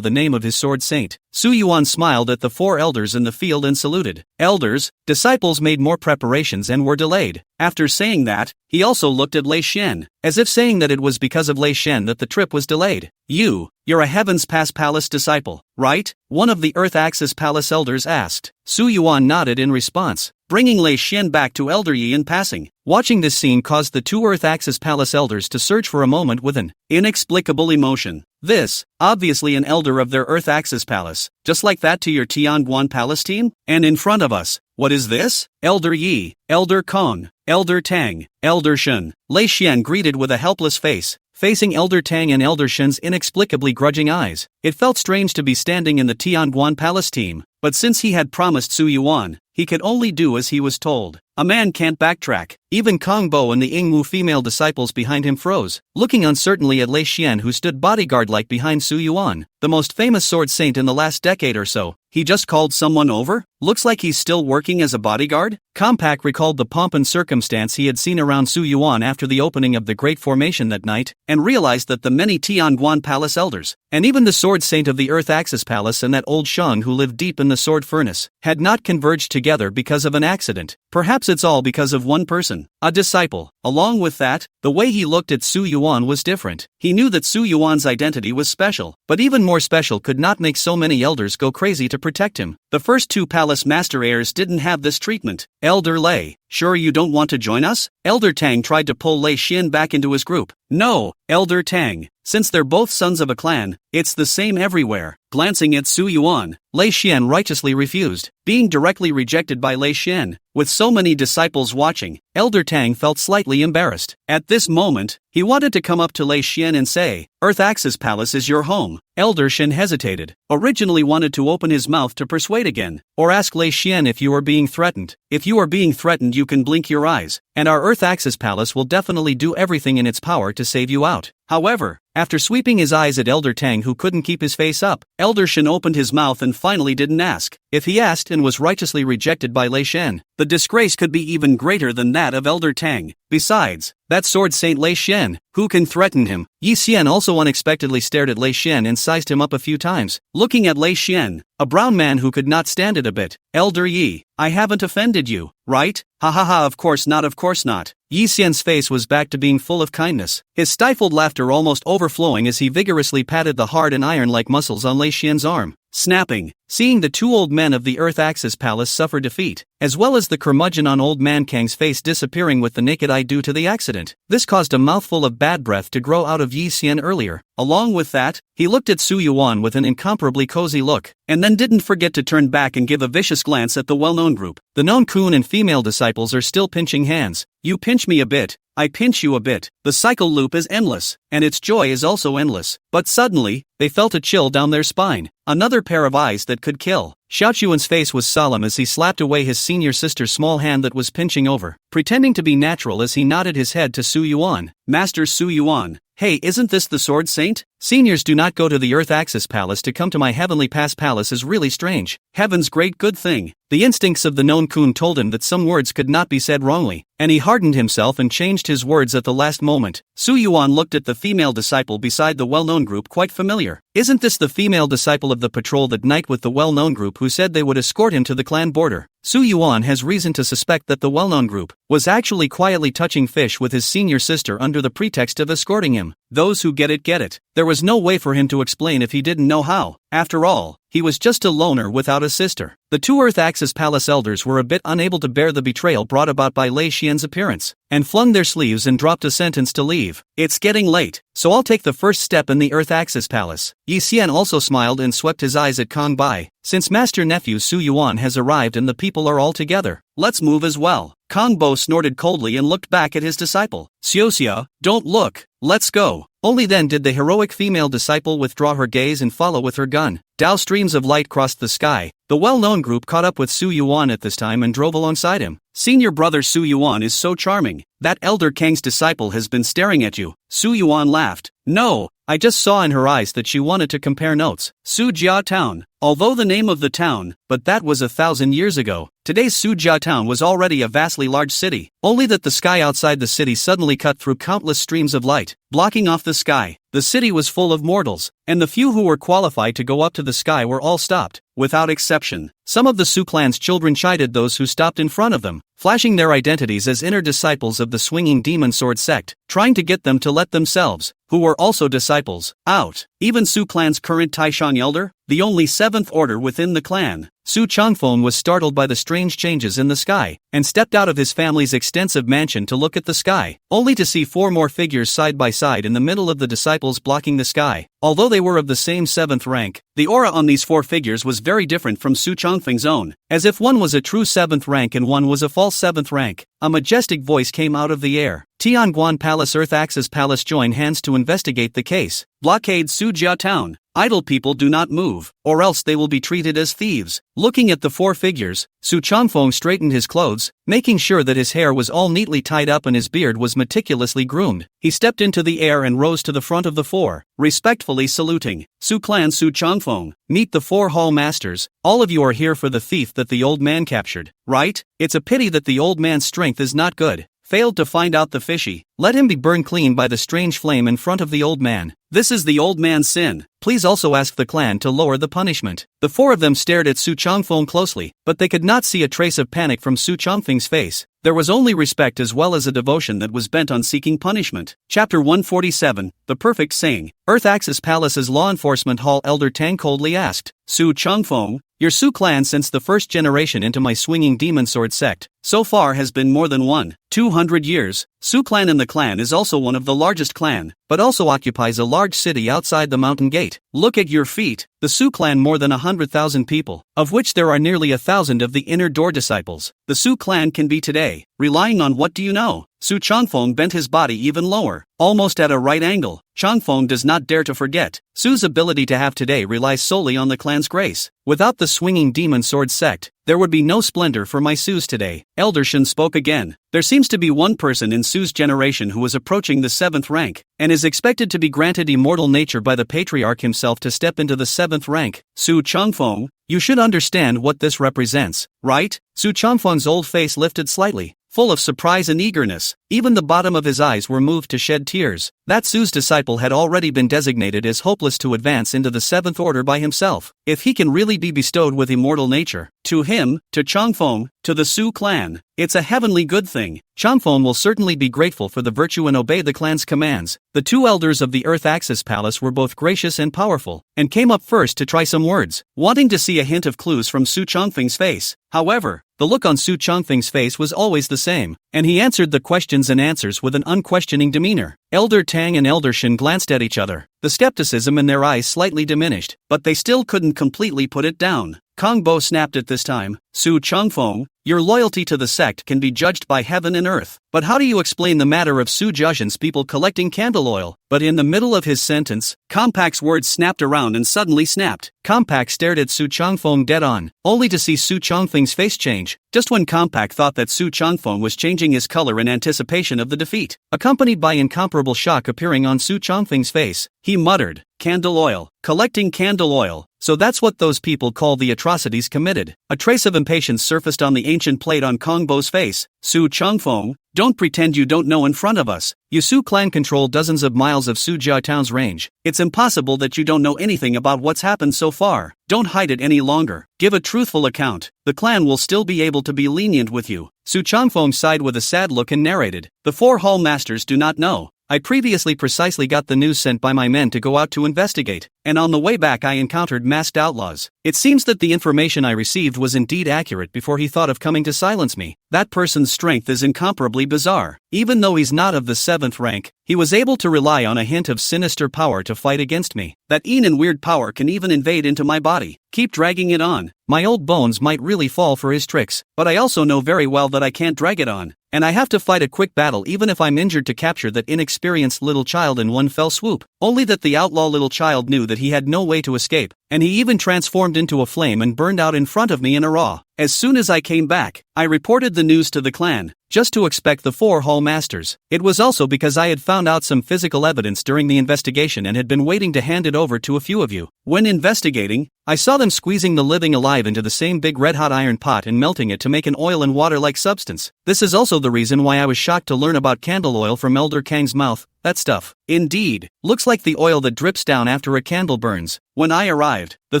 [SPEAKER 1] the name of his sword saint? Su Yuan smiled at the four elders in the field and saluted. Elders, disciples made more preparations and were delayed. After saying that, he also looked at Lei Xian, as if saying that it was because of Lei Xian that the trip was delayed. You're a Heaven's Pass Palace disciple, right? One of the Earth Axis Palace elders asked. Su Yuan nodded in response, bringing Lei Xian back to Elder Yi in passing. Watching this scene caused the two Earth Axis Palace elders to surge for a moment with an inexplicable emotion. This, obviously an elder of their Earth Axis Palace, just like that to your Tianguan Palace team? And in front of us, what is this? Elder Yi, Elder Kong, Elder Tang, Elder Shen. Lei Xian greeted with a helpless face, facing Elder Tang and Elder Shen's inexplicably grudging eyes. It felt strange to be standing in the Tianguan Palace team, but since he had promised Su Yuan, he could only do as he was told. A man can't backtrack. Even Kong Bo and the Yingwu female disciples behind him froze, looking uncertainly at Lei Xian, who stood bodyguard-like behind Su Yuan, the most famous sword saint in the last decade or so. He just called someone over? Looks like he's still working as a bodyguard? Compact recalled the pomp and circumstance he had seen around Su Yuan after the opening of the Great Formation that night, and realized that the many Tianguan Palace elders, and even the sword saint of the Earth Axis Palace and that old Shang who lived deep in the sword furnace, had not converged together because of an accident. Perhaps it's all because of one person, a disciple. Along with that, the way he looked at Su Yuan was different. He knew that Su Yuan's identity was special, but even more special could not make so many elders go crazy to protect him. The first two palace master heirs didn't have this treatment. Elder Lei, sure you don't want to join us? Elder Tang tried to pull Lei Xian back into his group. No, Elder Tang, since they're both sons of a clan, it's the same everywhere. Glancing at Su Yuan, Lei Xian righteously refused, being directly rejected by Lei Xian. With so many disciples watching, Elder Tang felt slightly embarrassed. At this moment, he wanted to come up to Lei Xian and say, Earth Axis Palace is your home. Elder Shen hesitated, originally wanted to open his mouth to persuade again, or ask Lei Xian if you are being threatened. If you are being threatened, you can blink your eyes, and our Earth Axis Palace will definitely do everything in its power to save you out. However, after sweeping his eyes at Elder Tang, who couldn't keep his face up, Elder Shen opened his mouth and finally didn't ask. If he asked and was righteously rejected by Lei Xian, the disgrace could be even greater than that of Elder Tang. Besides, that sword saint Lei Xian, who can threaten him? Yi Xian also unexpectedly stared at Lei Xian and sized him up a few times, looking at Lei Xian, a brown man who could not stand it a bit. Elder Yi, I haven't offended you, right? Ha ha ha, of course not, of course not. Yi Xian's face was back to being full of kindness, his stifled laughter almost overflowing as he vigorously patted the hard and iron-like muscles on Lei Xian's arm. Snapping, seeing the two old men of the Earth Axis Palace suffer defeat, as well as the curmudgeon on old man Kang's face disappearing with the naked eye due to the accident. This caused a mouthful of bad breath to grow out of Yi Xian earlier. Along with that, he looked at Su Yuan with an incomparably cozy look, and then didn't forget to turn back and give a vicious glance at the well-known group. The known Kun and female disciples are still pinching hands. You pinch me a bit, I pinch you a bit. The cycle loop is endless, and its joy is also endless. But suddenly, they felt a chill down their spine. Another pair of eyes that could kill. Xiao Yuan's face was solemn as he slapped away his senior sister's small hand that was pinching over, pretending to be natural as he nodded his head to Su Yuan. Master Su Yuan, hey, isn't this the Sword Saint? Seniors do not go to the Earth Axis Palace to come to my Heavenly Pass Palace is really strange. Heaven's great good thing. The instincts of the known Kun told him that some words could not be said wrongly, and he hardened himself and changed his words at the last moment. Su Yuan looked at the female disciple beside the well-known group quite familiar. Isn't this the female disciple of the patrol that night with the well-known group who said they would escort him to the clan border? Su Yuan has reason to suspect that the well-known group was actually quietly touching fish with his senior sister under the pretext of escorting him. Those who get it get it. There was no way for him to explain if he didn't know how. After all, he was just a loner without a sister. The two Earth Axis Palace elders were a bit unable to bear the betrayal brought about by Lei Xian's appearance, and flung their sleeves and dropped a sentence to leave. It's getting late, so I'll take the first step in the Earth Axis Palace. Yi Xian also smiled and swept his eyes at Kong Bai. Since Master Nephew Su Yuan has arrived and the people are all together, let's move as well. Kong Bo snorted coldly and looked back at his disciple. Xiaoxia, don't look, let's go. Only then did the heroic female disciple withdraw her gaze and follow with her gun. Dao streams of light crossed the sky. The well-known group caught up with Su Yuan at this time and drove alongside him. Senior brother Su Yuan is so charming. That elder Kang's disciple has been staring at you. Su Yuan laughed. No, I just saw in her eyes that she wanted to compare notes. Sujia Town. Although the name of the town, but that was 1,000 years ago. Today's Sujia Town was already a vastly large city, only that the sky outside the city suddenly cut through countless streams of light, blocking off the sky. The city was full of mortals, and the few who were qualified to go up to the sky were all stopped, without exception. Some of the Su clan's children chided those who stopped in front of them, flashing their identities as inner disciples of the swinging demon sword sect, trying to get them to let themselves, who were also disciples, out. Even Su clan's current Taishan elder, the only seventh order within the clan, Su Changfeng, was startled by the strange changes in the sky, and stepped out of his family's extensive mansion to look at the sky, only to see four more figures side by side in the middle of the disciples blocking the sky. Although they were of the same seventh rank, the aura on these four figures was very different from Su Changfeng's own, as if one was a true seventh rank and one was a false seventh rank. A majestic voice came out of the air. Tianguan Palace Earth Axis Palace join hands to investigate the case. Blockade Sujia Town. Idle people do not move, or else they will be treated as thieves. Looking at the four figures, Su Changfeng straightened his clothes, making sure that his hair was all neatly tied up and his beard was meticulously groomed. He stepped into the air and rose to the front of the four, respectfully saluting. Su clan Su Changfeng, meet the four hall masters. All of you are here for the thief that the old man captured, right? It's a pity that the old man's strength is not good. Failed to find out the fishy. Let him be burned clean by the strange flame in front of the old man. This is the old man's sin. Please also ask the clan to lower the punishment. The four of them stared at Su Changfeng closely, but they could not see a trace of panic from Su Changfeng's face. There was only respect as well as a devotion that was bent on seeking punishment. Chapter 147, The Perfect Saying. Earth Axis Palace's Law Enforcement Hall Elder Tang coldly asked, Su Changfeng, your Su clan since the first generation into my swinging demon sword sect, so far has been more than 200 years. Su clan in the clan is also one of the largest clan, but also occupies a large city outside the mountain gate. Look at your feet. The Su clan more than 100,000 people, of which there are nearly 1,000 of the inner door disciples. The Su clan can be today, relying on what do you know? Su Changfeng bent his body even lower, almost at a right angle. Changfeng does not dare to forget. Su's ability to have today relies solely on the clan's grace. Without the swinging demon sword sect, there would be no splendor for my Su's today. Elder Shen spoke again. There seems to be one person in Su's generation who is approaching the 7th rank, and is expected to be granted immortal nature by the patriarch himself to step into the 7th rank. Su Changfeng, you should understand what this represents, right? Su Changfeng's old face lifted slightly, full of surprise and eagerness. Even the bottom of his eyes were moved to shed tears. That Su's disciple had already been designated as hopeless to advance into the 7th order by himself. If he can really be bestowed with immortal nature, to him, to Changfeng, to the Su clan, it's a heavenly good thing. Changfeng will certainly be grateful for the virtue and obey the clan's commands. The two elders of the Earth Axis Palace were both gracious and powerful, and came up first to try some words, wanting to see a hint of clues from Su Changfeng's face. However, the look on Su Changfeng's face was always the same, and he answered the questions and answers with an unquestioning demeanor. Elder Tang and Elder Shen glanced at each other. The skepticism in their eyes slightly diminished, but they still couldn't completely put it down. Kong Bo snapped at this time. Su Changfeng, Your loyalty to the sect can be judged by heaven and earth. But how do you explain the matter of Su Zhuzhan's people collecting candle oil? But in the middle of his sentence, Compact's words snapped around and suddenly snapped. Compact stared at Su Changfeng dead on, only to see Su Changfeng's face change, just when Compact thought that Su Changfeng was changing his color in anticipation of the defeat. Accompanied by incomparable shock appearing on Su Changfeng's face, he muttered, "Candle oil, collecting candle oil. So that's what those people call the atrocities committed." A trace of impatience surfaced on the ancient plate on Kongbo's face. "Su Changfeng, don't pretend you don't know in front of us. You Su clan control dozens of miles of Sujia town's range. It's impossible that you don't know anything about what's happened so far. Don't hide it any longer. Give a truthful account. The clan will still be able to be lenient with you." Su Changfeng sighed with a sad look and narrated, "The 4 hall masters do not know. I previously precisely got the news sent by my men to go out to investigate, and on the way back I encountered masked outlaws. It seems that the information I received was indeed accurate before he thought of coming to silence me. That person's strength is incomparably bizarre. Even though he's not of the 7th rank, he was able to rely on a hint of sinister power to fight against me. That and weird power can even invade into my body. Keep dragging it on. My old bones might really fall for his tricks, but I also know very well that I can't drag it on. And I have to fight a quick battle even if I'm injured to capture that inexperienced little child in one fell swoop." Only that the outlaw little child knew that he had no way to escape, and he even transformed into a flame and burned out in front of me in a raw. As soon as I came back, I reported the news to the clan, just to expect the 4 hall masters. It was also because I had found out some physical evidence during the investigation and had been waiting to hand it over to a few of you. When investigating, I saw them squeezing the living alive into the same big red-hot iron pot and melting it to make an oil and water-like substance. This is also the reason why I was shocked to learn about candle oil from Elder Kang's mouth. That stuff, indeed, looks like the oil that drips down after a candle burns. When I arrived, the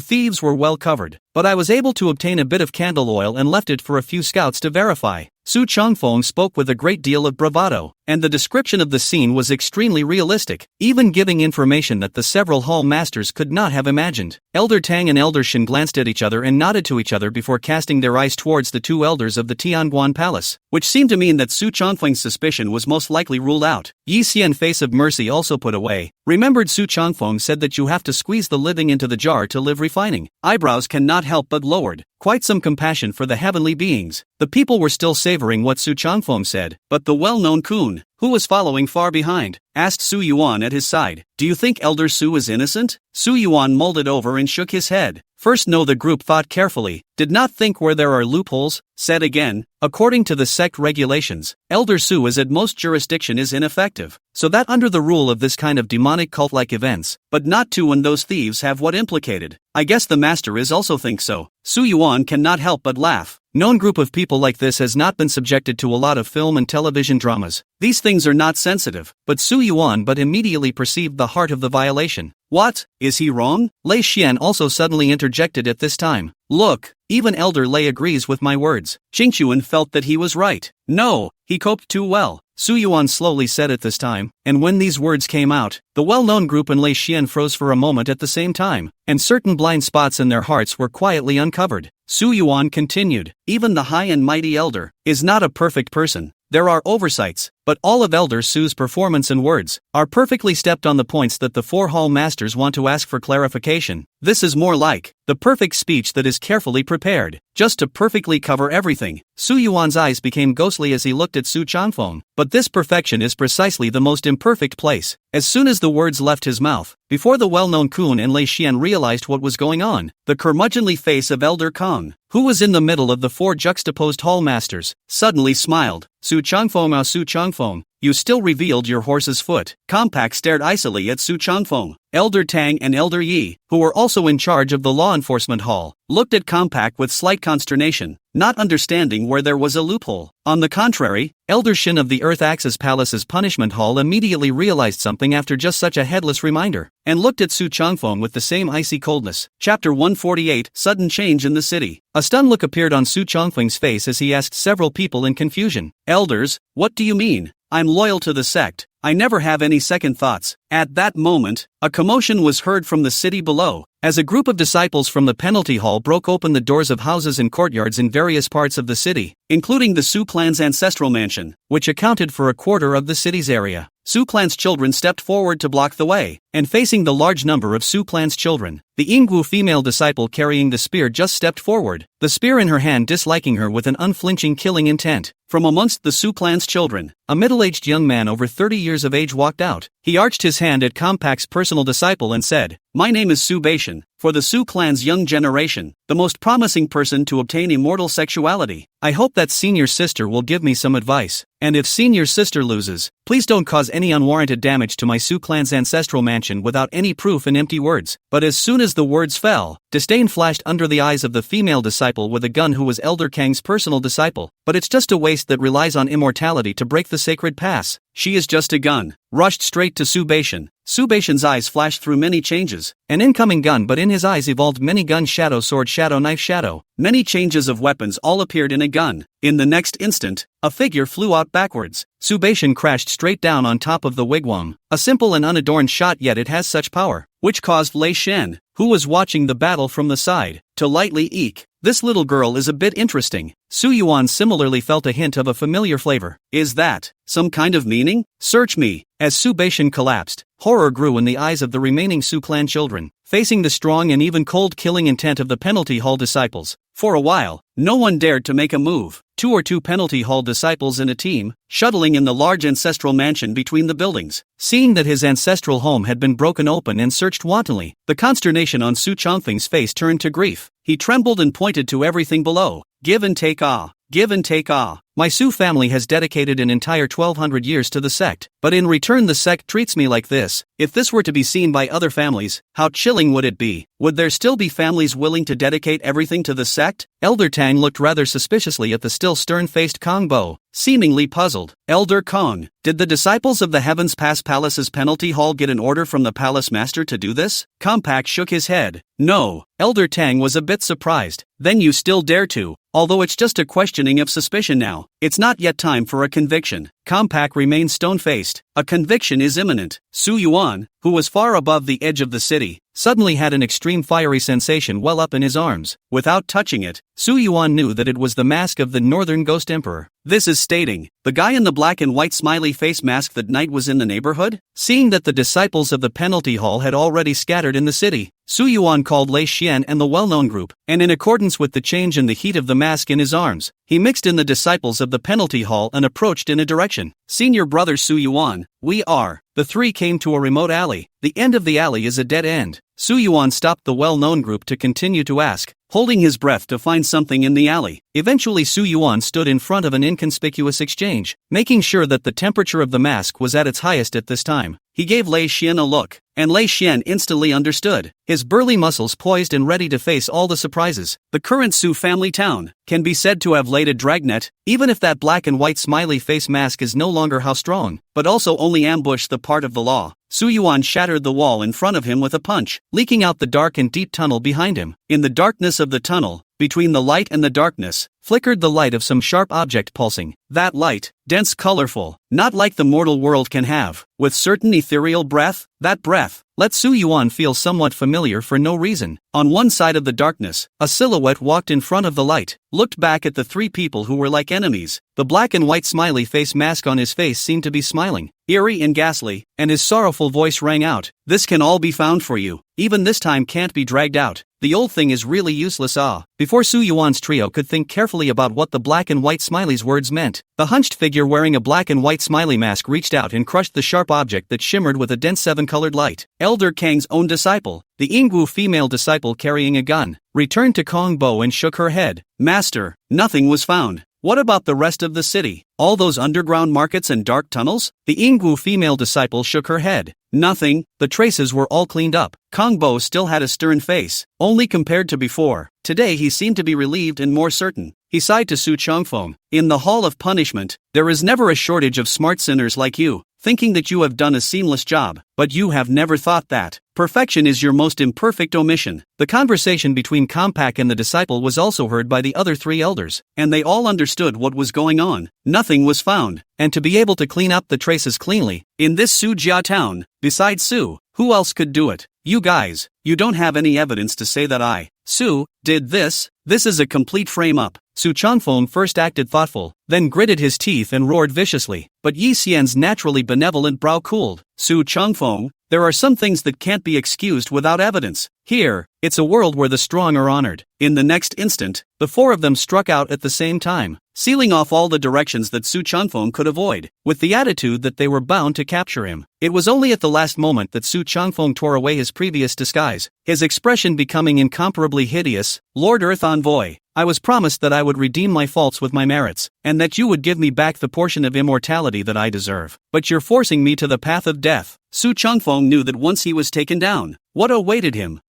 [SPEAKER 1] thieves were well covered, but I was able to obtain a bit of candle oil and left it for a few scouts to verify." Su Changfeng spoke with a great deal of bravado, and the description of the scene was extremely realistic, even giving information that the several hall masters could not have imagined. Elder Tang and Elder Shin glanced at each other and nodded to each other before casting their eyes towards the 2 elders of the Tianguan Palace, which seemed to mean that Su Changfeng's suspicion was most likely ruled out. Yi Xian, face of mercy also put away, remembered Su Changfeng said that you have to squeeze the living into the jar to live refining. Eyebrows cannot help but lowered. Quite some compassion for the heavenly beings. The people were still savoring what Su Changfeng said, but the well-known Kun, who was following far behind, asked Su Yuan at his side, "Do you think Elder Su is innocent?" Su Yuan mulled it over and shook his head. "First no, the group thought carefully, did not think where there are loopholes, said again, according to the sect regulations, Elder Su is at most jurisdiction is ineffective, so that under the rule of this kind of demonic cult-like events, but not to when those thieves have what implicated. I guess the master is also think so." Su Yuan cannot help but laugh. Known group of people like this has not been subjected to a lot of film and television dramas. These things are not sensitive, but Su Yuan but immediately perceived the heart of the violation. "What, is he wrong?" Lei Xian also suddenly interjected at this time. "Look, even Elder Lei agrees with my words." Qingchuan felt that he was right. "No, he coped too well," Su Yuan slowly said at this time, and when these words came out, the well-known group and Lei Xian froze for a moment at the same time, and certain blind spots in their hearts were quietly uncovered. Su Yuan continued, "Even the high and mighty elder is not a perfect person. There are oversights, but all of Elder Su's performance and words are perfectly stepped on the points that the 4 hall masters want to ask for clarification. This is more like the perfect speech that is carefully prepared, just to perfectly cover everything." Su Yuan's eyes became ghostly as he looked at Su Changfeng, but this perfection is precisely the most imperfect place. As soon as the words left his mouth, before the well-known Kun and Lei Xian realized what was going on, the curmudgeonly face of Elder Kong, who was in the middle of the 4 juxtaposed hall masters, suddenly smiled. "Su Changfeng, ah Su Changfeng, you still revealed your horse's foot." Compact stared icily at Su Changfeng. Elder Tang and Elder Yi, who were also in charge of the law enforcement hall, looked at Compact with slight consternation, not understanding where there was a loophole. On the contrary, Elder Shin of the Earth Axis Palace's punishment hall immediately realized something after just such a headless reminder, and looked at Su Changfeng with the same icy coldness. Chapter 148, Sudden Change in the City. A stunned look appeared on Su Changfeng's face as he asked several people in confusion, "Elders, what do you mean? I'm loyal to the sect, I never have any second thoughts. At that moment, a commotion was heard from the city below, as a group of disciples from the penalty hall broke open the doors of houses and courtyards in various parts of the city, including the Su clan's ancestral mansion, which accounted for a quarter of the city's area. Su clan's children stepped forward to block the way, and facing the large number of Su clan's children, the Yinggu female disciple carrying the spear just stepped forward, the spear in her hand, disliking her with an unflinching killing intent. From amongst the Su clan's children, a middle-aged young man over 30 years of age walked out. He arched his hand at Compact's personal disciple and said, "My name is Su Beishan, for the Su clan's young generation, the most promising person to obtain immortal sexuality. I hope that senior sister will give me some advice, and if senior sister loses, please don't cause any unwarranted damage to my Su clan's ancestral mansion without any proof and empty words." But as soon as the words fell, disdain flashed under the eyes of the female disciple with a gun who was Elder Kang's personal disciple. "But it's just a waste that relies on immortality to break the sacred pass. She is just a gun." Rushed straight to Su Beishan. Su Beishan's eyes flashed through many changes. An incoming gun, but in his eyes evolved many gun, shadow, sword, shadow, knife, shadow. Many changes of weapons all appeared in a gun. In the next instant, a figure flew out backwards. Su Beishan crashed straight down on top of the wigwam. A simple and unadorned shot, yet it has such power, which caused Lei Shen, who was watching the battle from the side, to lightly eek. This little girl is a bit interesting. Su Yuan similarly felt a hint of a familiar flavor. Is that some kind of meaning? Search me. As Su Beishan collapsed, horror grew in the eyes of the remaining Su clan children, facing the strong and even cold killing intent of the penalty hall disciples. For a while, no one dared to make a move. Two penalty hall disciples in a team, shuttling in the large ancestral mansion between the buildings. Seeing that his ancestral home had been broken open and searched wantonly, the consternation on Su Chongfeng's face turned to grief. He trembled and pointed to everything below. Give and take ah. Give and take ah. My Su family has dedicated an entire 1200 years to the sect, but in return the sect treats me like this. If this were to be seen by other families, how chilling would it be? Would there still be families willing to dedicate everything to the sect? Elder Tang looked rather suspiciously at the still stern-faced Kong Bo, seemingly puzzled. Elder Kong, did the disciples of the Heavens Pass Palace's penalty hall get an order from the palace master to do this? Compact shook his head. No. Elder Tang was a bit surprised. Then you still dare to? Although it's just a questioning of suspicion now. It's not yet time for a conviction. Compact remained stone-faced. A conviction is imminent. Su Yuan, who was far above the edge of the city, suddenly had an extreme fiery sensation well up in his arms. Without touching it, Su Yuan knew that it was the mask of the Northern Ghost Emperor. This is stating, the guy in the black and white smiley face mask that night was in the neighborhood? Seeing that the disciples of the penalty hall had already scattered in the city, Su Yuan called Lei Xian and the well-known group, and in accordance with the change in the heat of the mask in his arms, he mixed in the disciples of the penalty hall and approached in a direction. Senior brother Su Yuan, we are. The three came to a remote alley. The end of the alley is a dead end. Su Yuan stopped the well-known group to continue to ask, holding his breath to find something in the alley. Eventually Su Yuan stood in front of an inconspicuous exchange, making sure that the temperature of the mask was at its highest at this time. He gave Lei Xian a look, and Lei Xian instantly understood, his burly muscles poised and ready to face all the surprises. The current Su family town can be said to have laid a dragnet, even if that black and white smiley face mask is no longer how strong, but also only ambushed the part of the law. Su Yuan shattered the wall in front of him with a punch, leaking out the dark and deep tunnel behind him. In the darkness of the tunnel, between the light and the darkness, flickered the light of some sharp object pulsing. That light, dense, colorful, not like the mortal world can have, with certain ethereal breath. That breath let Su Yuan feel somewhat familiar for no reason. On one side of the darkness, a silhouette walked in front of the light, looked back at the three people who were like enemies. The black and white smiley face mask on his face seemed to be smiling, eerie and ghastly, and his sorrowful voice rang out, "This can all be found for you. Even this time can't be dragged out. The old thing is really useless." Before Su Yuan's trio could think carefully about what the black and white smiley's words meant, the hunched figure wearing a black and white smiley mask reached out and crushed the sharp object that shimmered with a dense seven-colored light. Elder Kang's own disciple, the Yinggu female disciple carrying a gun, returned to Kong Bo and shook her head. "Master, nothing was found. What about the rest of the city? All those underground markets and dark tunnels?" The Yinggu female disciple shook her head. "Nothing, the traces were all cleaned up." Kong Bo still had a stern face, only compared to before. Today he seemed to be relieved and more certain. He sighed to Su Chongfeng. "In the Hall of Punishment, there is never a shortage of smart sinners like you. thinking that you have done a seamless job, but you have never thought that perfection is your most imperfect omission. The conversation between Compaq and the disciple was also heard by the other 3 elders, and they all understood what was going on. Nothing was found, and to be able to clean up the traces cleanly, in this Sujia town, besides Su, who else could do it? You guys, you don't have any evidence to say that Su, did this? This is a complete frame-up. Su Changfeng first acted thoughtful, then gritted his teeth and roared viciously, but Yi Xian's naturally benevolent brow cooled. Su Changfeng, there are some things that can't be excused without evidence. Here, it's a world where the strong are honored. In the next instant, the 4 of them struck out at the same time, sealing off all the directions that Su Changfeng could avoid, with the attitude that they were bound to capture him. It was only at the last moment that Su Changfeng tore away his previous disguise, his expression becoming incomparably hideous. Lord Earth Envoy, I was promised that I would redeem my faults with my merits, and that you would give me back the portion of immortality that I deserve. But you're forcing me to the path of death. Su Changfeng knew that once he was taken down, what awaited him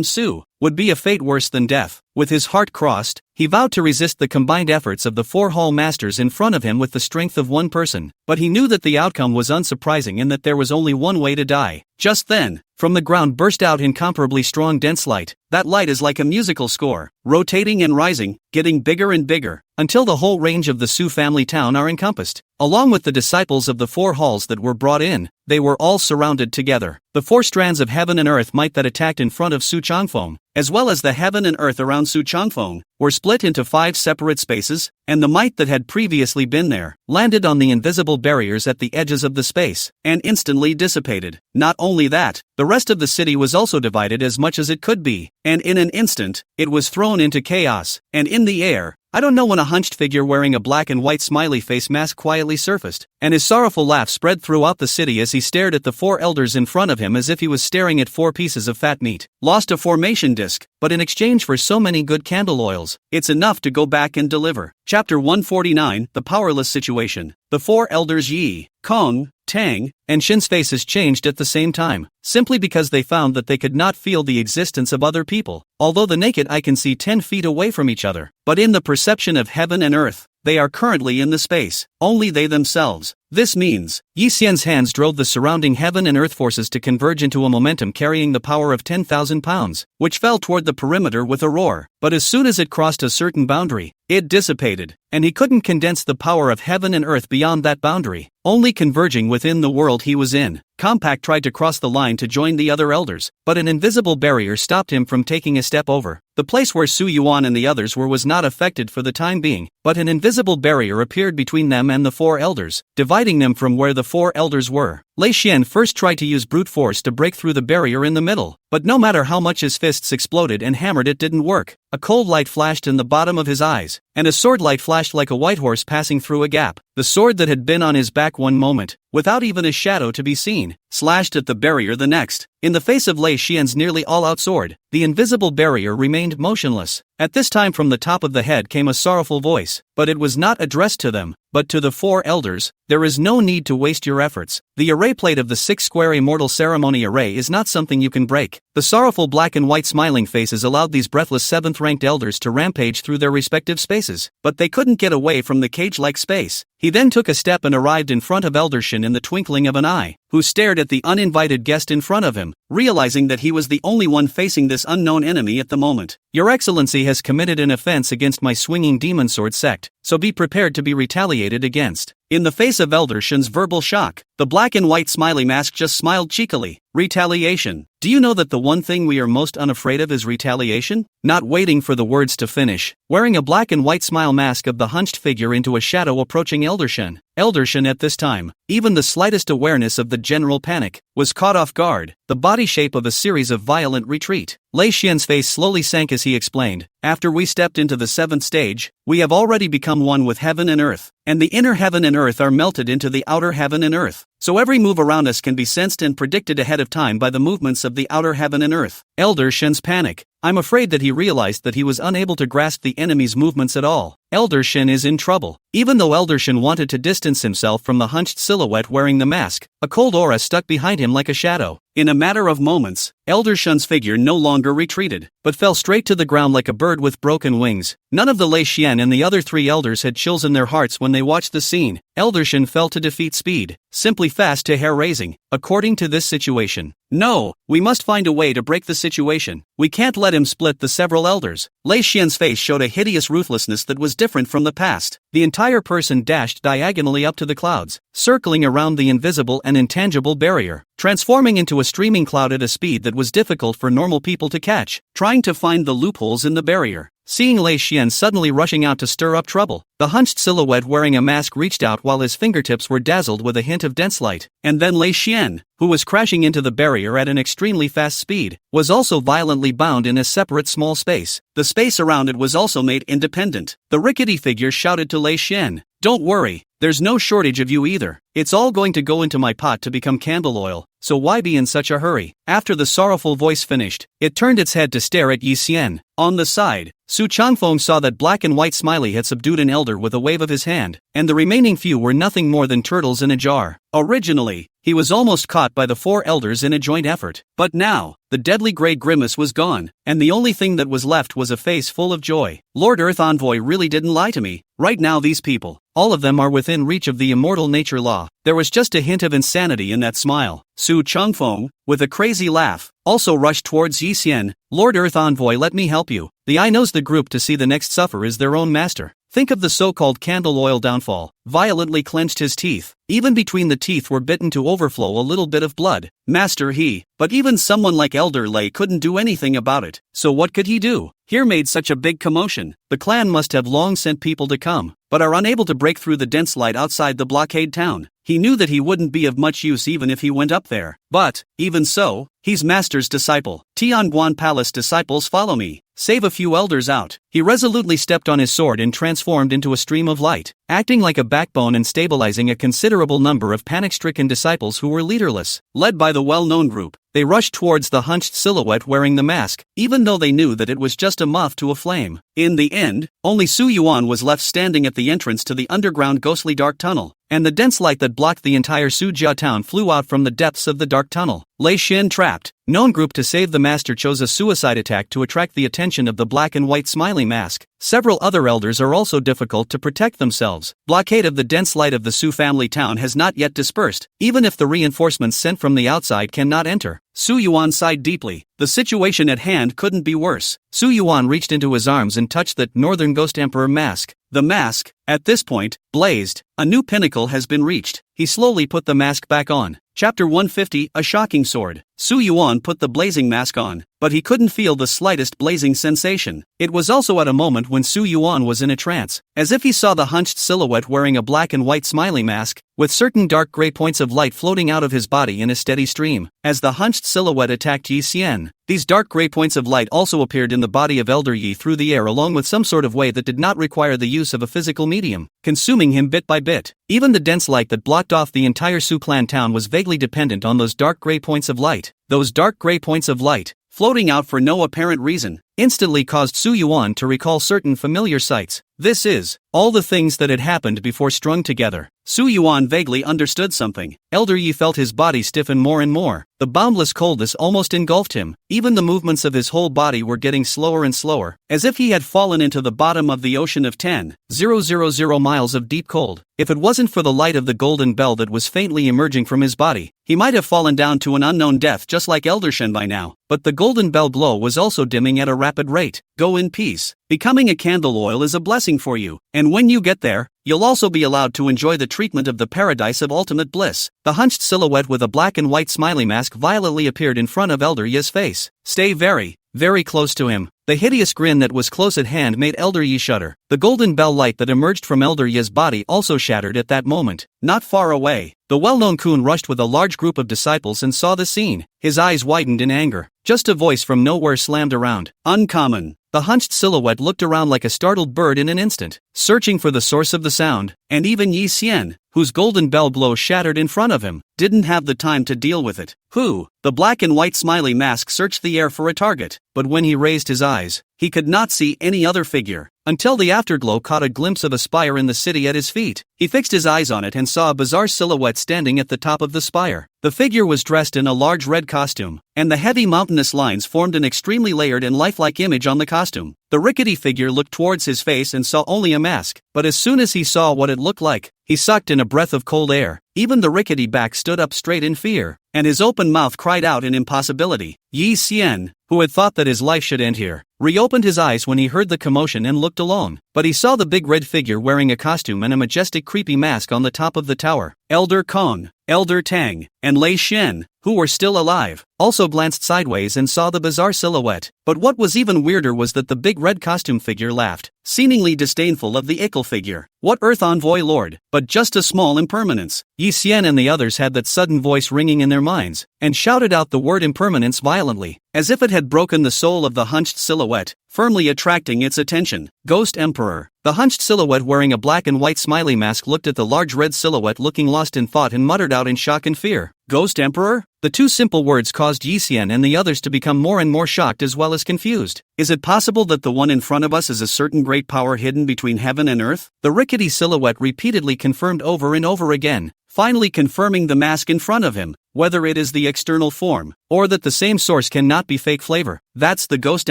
[SPEAKER 1] Su, would be a fate worse than death. With his heart crossed, he vowed to resist the combined efforts of the 4 hall masters in front of him with the strength of one person, but he knew that the outcome was unsurprising and that there was only one way to die. Just then, from the ground burst out incomparably strong dense light. That light is like a musical score, rotating and rising, getting bigger and bigger, until the whole range of the Su family town are encompassed. Along with the disciples of the 4 halls that were brought in, they were all surrounded together. The 4 strands of heaven and earth might that attacked in front of Su Changfeng, as well as the heaven and earth around Su Changfeng, were split into 5 separate spaces, and the might that had previously been there, landed on the invisible barriers at the edges of the space, and instantly dissipated. Not only that, the rest of the city was also divided as much as it could be, and in an instant, it was thrown into chaos, and in the air, I don't know when a hunched figure wearing a black and white smiley face mask quietly surfaced, and his sorrowful laugh spread throughout the city as he stared at the 4 elders in front of him as if he was staring at 4 pieces of fat meat. Lost a formation disc, but in exchange for so many good candle oils, it's enough to go back and deliver. Chapter 149, The Powerless Situation. The 4 elders Yi, Kong, Tang, and Shin's faces changed at the same time, simply because they found that they could not feel the existence of other people, although the naked eye can see 10 feet away from each other. But in the perception of heaven and earth, they are currently in the space, only they themselves. This means, Yi Xian's hands drove the surrounding heaven and earth forces to converge into a momentum carrying the power of 10,000 pounds, which fell toward the perimeter with a roar. But as soon as it crossed a certain boundary, it dissipated, and he couldn't condense the power of heaven and earth beyond that boundary, only converging within the world he was in. Compaq tried to cross the line to join the other elders, but an invisible barrier stopped him from taking a step over. The place where Su Yuan and the others were was not affected for the time being, but an invisible barrier appeared between them and the 4 elders, dividing them from where the 4 elders were. Lei Xian first tried to use brute force to break through the barrier in the middle, but no matter how much his fists exploded and hammered it didn't work. A cold light flashed in the bottom of his eyes, and a sword light flashed like a white horse passing through a gap. The sword that had been on his back one moment, without even a shadow to be seen, slashed at the barrier the next. In the face of Lei Xian's nearly all-out sword, the invisible barrier remained motionless. At this time from the top of the head came a sorrowful voice, but it was not addressed to them, but to the 4 elders. There is no need to waste your efforts. The array plate of the 6-square immortal ceremony array is not something you can break. The sorrowful black and white smiling faces allowed these breathless 7th-ranked elders to rampage through their respective spaces, but they couldn't get away from the cage-like space. He then took a step and arrived in front of Elder Shin in the twinkling of an eye, who stared at the uninvited guest in front of him, realizing that he was the only one facing this unknown enemy at the moment. Your Excellency has committed an offense against my swinging demon sword sect, so be prepared to be retaliated against. In the face of Elder Shin's verbal shock, the black and white smiley mask just smiled cheekily. Retaliation. Do you know that the one thing we are most unafraid of is retaliation? Not waiting for the words to finish, wearing a black and white smile mask of the hunched figure into a shadow approaching Elder Shin. Elder Shin at this time, even the slightest awareness of the general panic, was caught off guard, the body shape of a series of violent retreat. Lei Xian's face slowly sank as he explained, after we stepped into the 7th stage, we have already become one with heaven and earth, and the inner heaven and earth are melted into the outer heaven and earth. So every move around us can be sensed and predicted ahead of time by the movements of the outer heaven and earth. Elder Shin's panic. I'm afraid that he realized that he was unable to grasp the enemy's movements at all. Elder Shin is in trouble. Even though Elder Shin wanted to distance himself from the hunched silhouette wearing the mask, a cold aura stuck behind him like a shadow. In a matter of moments, Elder Shin's figure no longer retreated, but fell straight to the ground like a bird with broken wings. None of the Lei Xian and the other three elders had chills in their hearts when they watched the scene. Elder Shin fell to defeat speed, simply fast to hair-raising. According to this situation, no, we must find a way to break the situation. We can't let him split the several elders. Lei Xian's face showed a hideous ruthlessness that was different from the past. The entire person dashed diagonally up to the clouds, circling around the invisible and intangible barrier, transforming into a streaming cloud at a speed that was difficult for normal people to catch, trying to find the loopholes in the barrier. Seeing Lei Xian suddenly rushing out to stir up trouble, the hunched silhouette wearing a mask reached out while his fingertips were dazzled with a hint of dense light, and then Lei Xian, who was crashing into the barrier at an extremely fast speed, was also violently bound in a separate small space. The space around it was also made independent. The rickety figure shouted to Lei Xian, "Don't worry, there's no shortage of you either. It's all going to go into my pot to become candle oil, so why be in such a hurry?" After the sorrowful voice finished, it turned its head to stare at Yi Xian. On the side, Su Changfeng saw that black and white Smiley had subdued an elder with a wave of his hand, and the remaining few were nothing more than turtles in a jar. Originally, he was almost caught by the four elders in a joint effort, but now, the deadly grey grimace was gone, and the only thing that was left was a face full of joy. Lord Earth Envoy really didn't lie to me. Right now these people, all of them are within reach of the immortal nature law. There was just a hint of insanity in that smile. Su Changfeng, with a crazy laugh, also rushed towards Yi Xian. "Lord Earth Envoy, let me help you. The eye knows the group to see the next suffer is their own master. Think of the so-called candle oil downfall." Violently clenched his teeth. Even between the teeth were bitten to overflow a little bit of blood. Master he, but even someone like Elder Lei couldn't do anything about it. So what could he do? Here made such a big commotion. The clan must have long sent people to come, but are unable to break through the dense light outside the blockade town. He knew that he wouldn't be of much use even if he went up there. But, even so, he's master's disciple. Tianguan Palace disciples, follow me. Save a few elders out. He resolutely stepped on his sword and transformed into a stream of light, acting like a backbone and stabilizing a considerable number of panic-stricken disciples who were leaderless. Led by the well-known group, they rushed towards the hunched silhouette wearing the mask, even though they knew that it was just a moth to a flame. In the end, only Su Yuan was left standing at the entrance to the underground ghostly dark tunnel, and the dense light that blocked the entire Sujia town flew out from the depths of the dark tunnel. Lei Xian trapped. Known group to save the master chose a suicide attack to attract the attention of the black and white smiley mask. Several other elders are also difficult to protect themselves. Blockade of the dense light of the Su family town has not yet dispersed, even if the reinforcements sent from the outside cannot enter. Su Yuan sighed deeply. The situation at hand couldn't be worse. Su Yuan reached into his arms and touched that Northern Ghost Emperor mask. The mask, at this point, blazed. A new pinnacle has been reached. He slowly put the mask back on. Chapter 150, A Shocking Sword. Su Yuan put the blazing mask on, but he couldn't feel the slightest blazing sensation. It was also at a moment when Su Yuan was in a trance, as if he saw the hunched silhouette wearing a black and white smiley mask, with certain dark gray points of light floating out of his body in a steady stream. As the hunched silhouette attacked Yi Xian, these dark gray points of light also appeared in the body of Elder Yi through the air along with some sort of way that did not require the use of a physical medium, consuming him bit by bit. Even the dense light that blocked off the entire Su clan town was vaguely dependent on those dark gray points of light. Those dark gray points of light, floating out for no apparent reason, instantly caused Su Yuan to recall certain familiar sights. This is, all the things that had happened before strung together. Su Yuan vaguely understood something. Elder Yi felt his body stiffen more and more. The boundless coldness almost engulfed him. Even the movements of his whole body were getting slower and slower, as if he had fallen into the bottom of the ocean of 10,000 miles of deep cold. If it wasn't for the light of the golden bell that was faintly emerging from his body, he might have fallen down to an unknown death just like Elder Shen by now. But the golden bell glow was also dimming at a rapid rate. Go in peace. Becoming a candle oil is a blessing for you, and when you get there, you'll also be allowed to enjoy the treatment of the paradise of ultimate bliss. The hunched silhouette with a black and white smiley mask violently appeared in front of Elder Yi's face. Stay very, very close to him. The hideous grin that was close at hand made Elder Yi shudder. The golden bell light that emerged from Elder Yi's body also shattered at that moment. Not far away, the well-known Kun rushed with a large group of disciples and saw the scene. His eyes widened in anger. Just a voice from nowhere slammed around. Uncommon. The hunched silhouette looked around like a startled bird in an instant, searching for the source of the sound, and even Yi Xian, whose golden bell glow shattered in front of him, didn't have the time to deal with it. Who? The black and white smiley mask searched the air for a target, but when he raised his eyes, he could not see any other figure. until the afterglow caught a glimpse of a spire in the city at his feet. He fixed his eyes on it and saw a bizarre silhouette standing at the top of the spire. The figure was dressed in a large red costume, and the heavy mountainous lines formed an extremely layered and lifelike image on the costume. The rickety figure looked towards his face and saw only a mask, but as soon as he saw what it looked like, he sucked in a breath of cold air. Even the rickety back stood up straight in fear, and his open mouth cried out in impossibility. Yi Xian, who had thought that his life should end here, reopened his eyes when he heard the commotion and looked alone, but he saw the big red figure wearing a costume and a majestic creepy mask on the top of the tower. Elder Kong, Elder Tang, and Lei Shen, who were still alive, also glanced sideways and saw the bizarre silhouette. But what was even weirder was that the big red costume figure laughed, seemingly disdainful of the ickle figure. What Earth Envoy Lord, but just a small impermanence. Yi Xian and the others had that sudden voice ringing in their minds, and shouted out the word impermanence violently, as if it had broken the soul of the hunched silhouette, firmly attracting its attention. Ghost Emperor. The hunched silhouette wearing a black and white smiley mask looked at the large red silhouette looking lost in thought and muttered out in shock and fear. Ghost Emperor? The two simple words caused Yi Xian and the others to become more and more shocked as well as confused. Is it possible that the one in front of us is a certain great power hidden between heaven and earth? The rickety silhouette repeatedly confirmed over and over again, finally confirming the mask in front of him, whether it is the external form, or that the same source cannot be fake flavor. That's the Ghost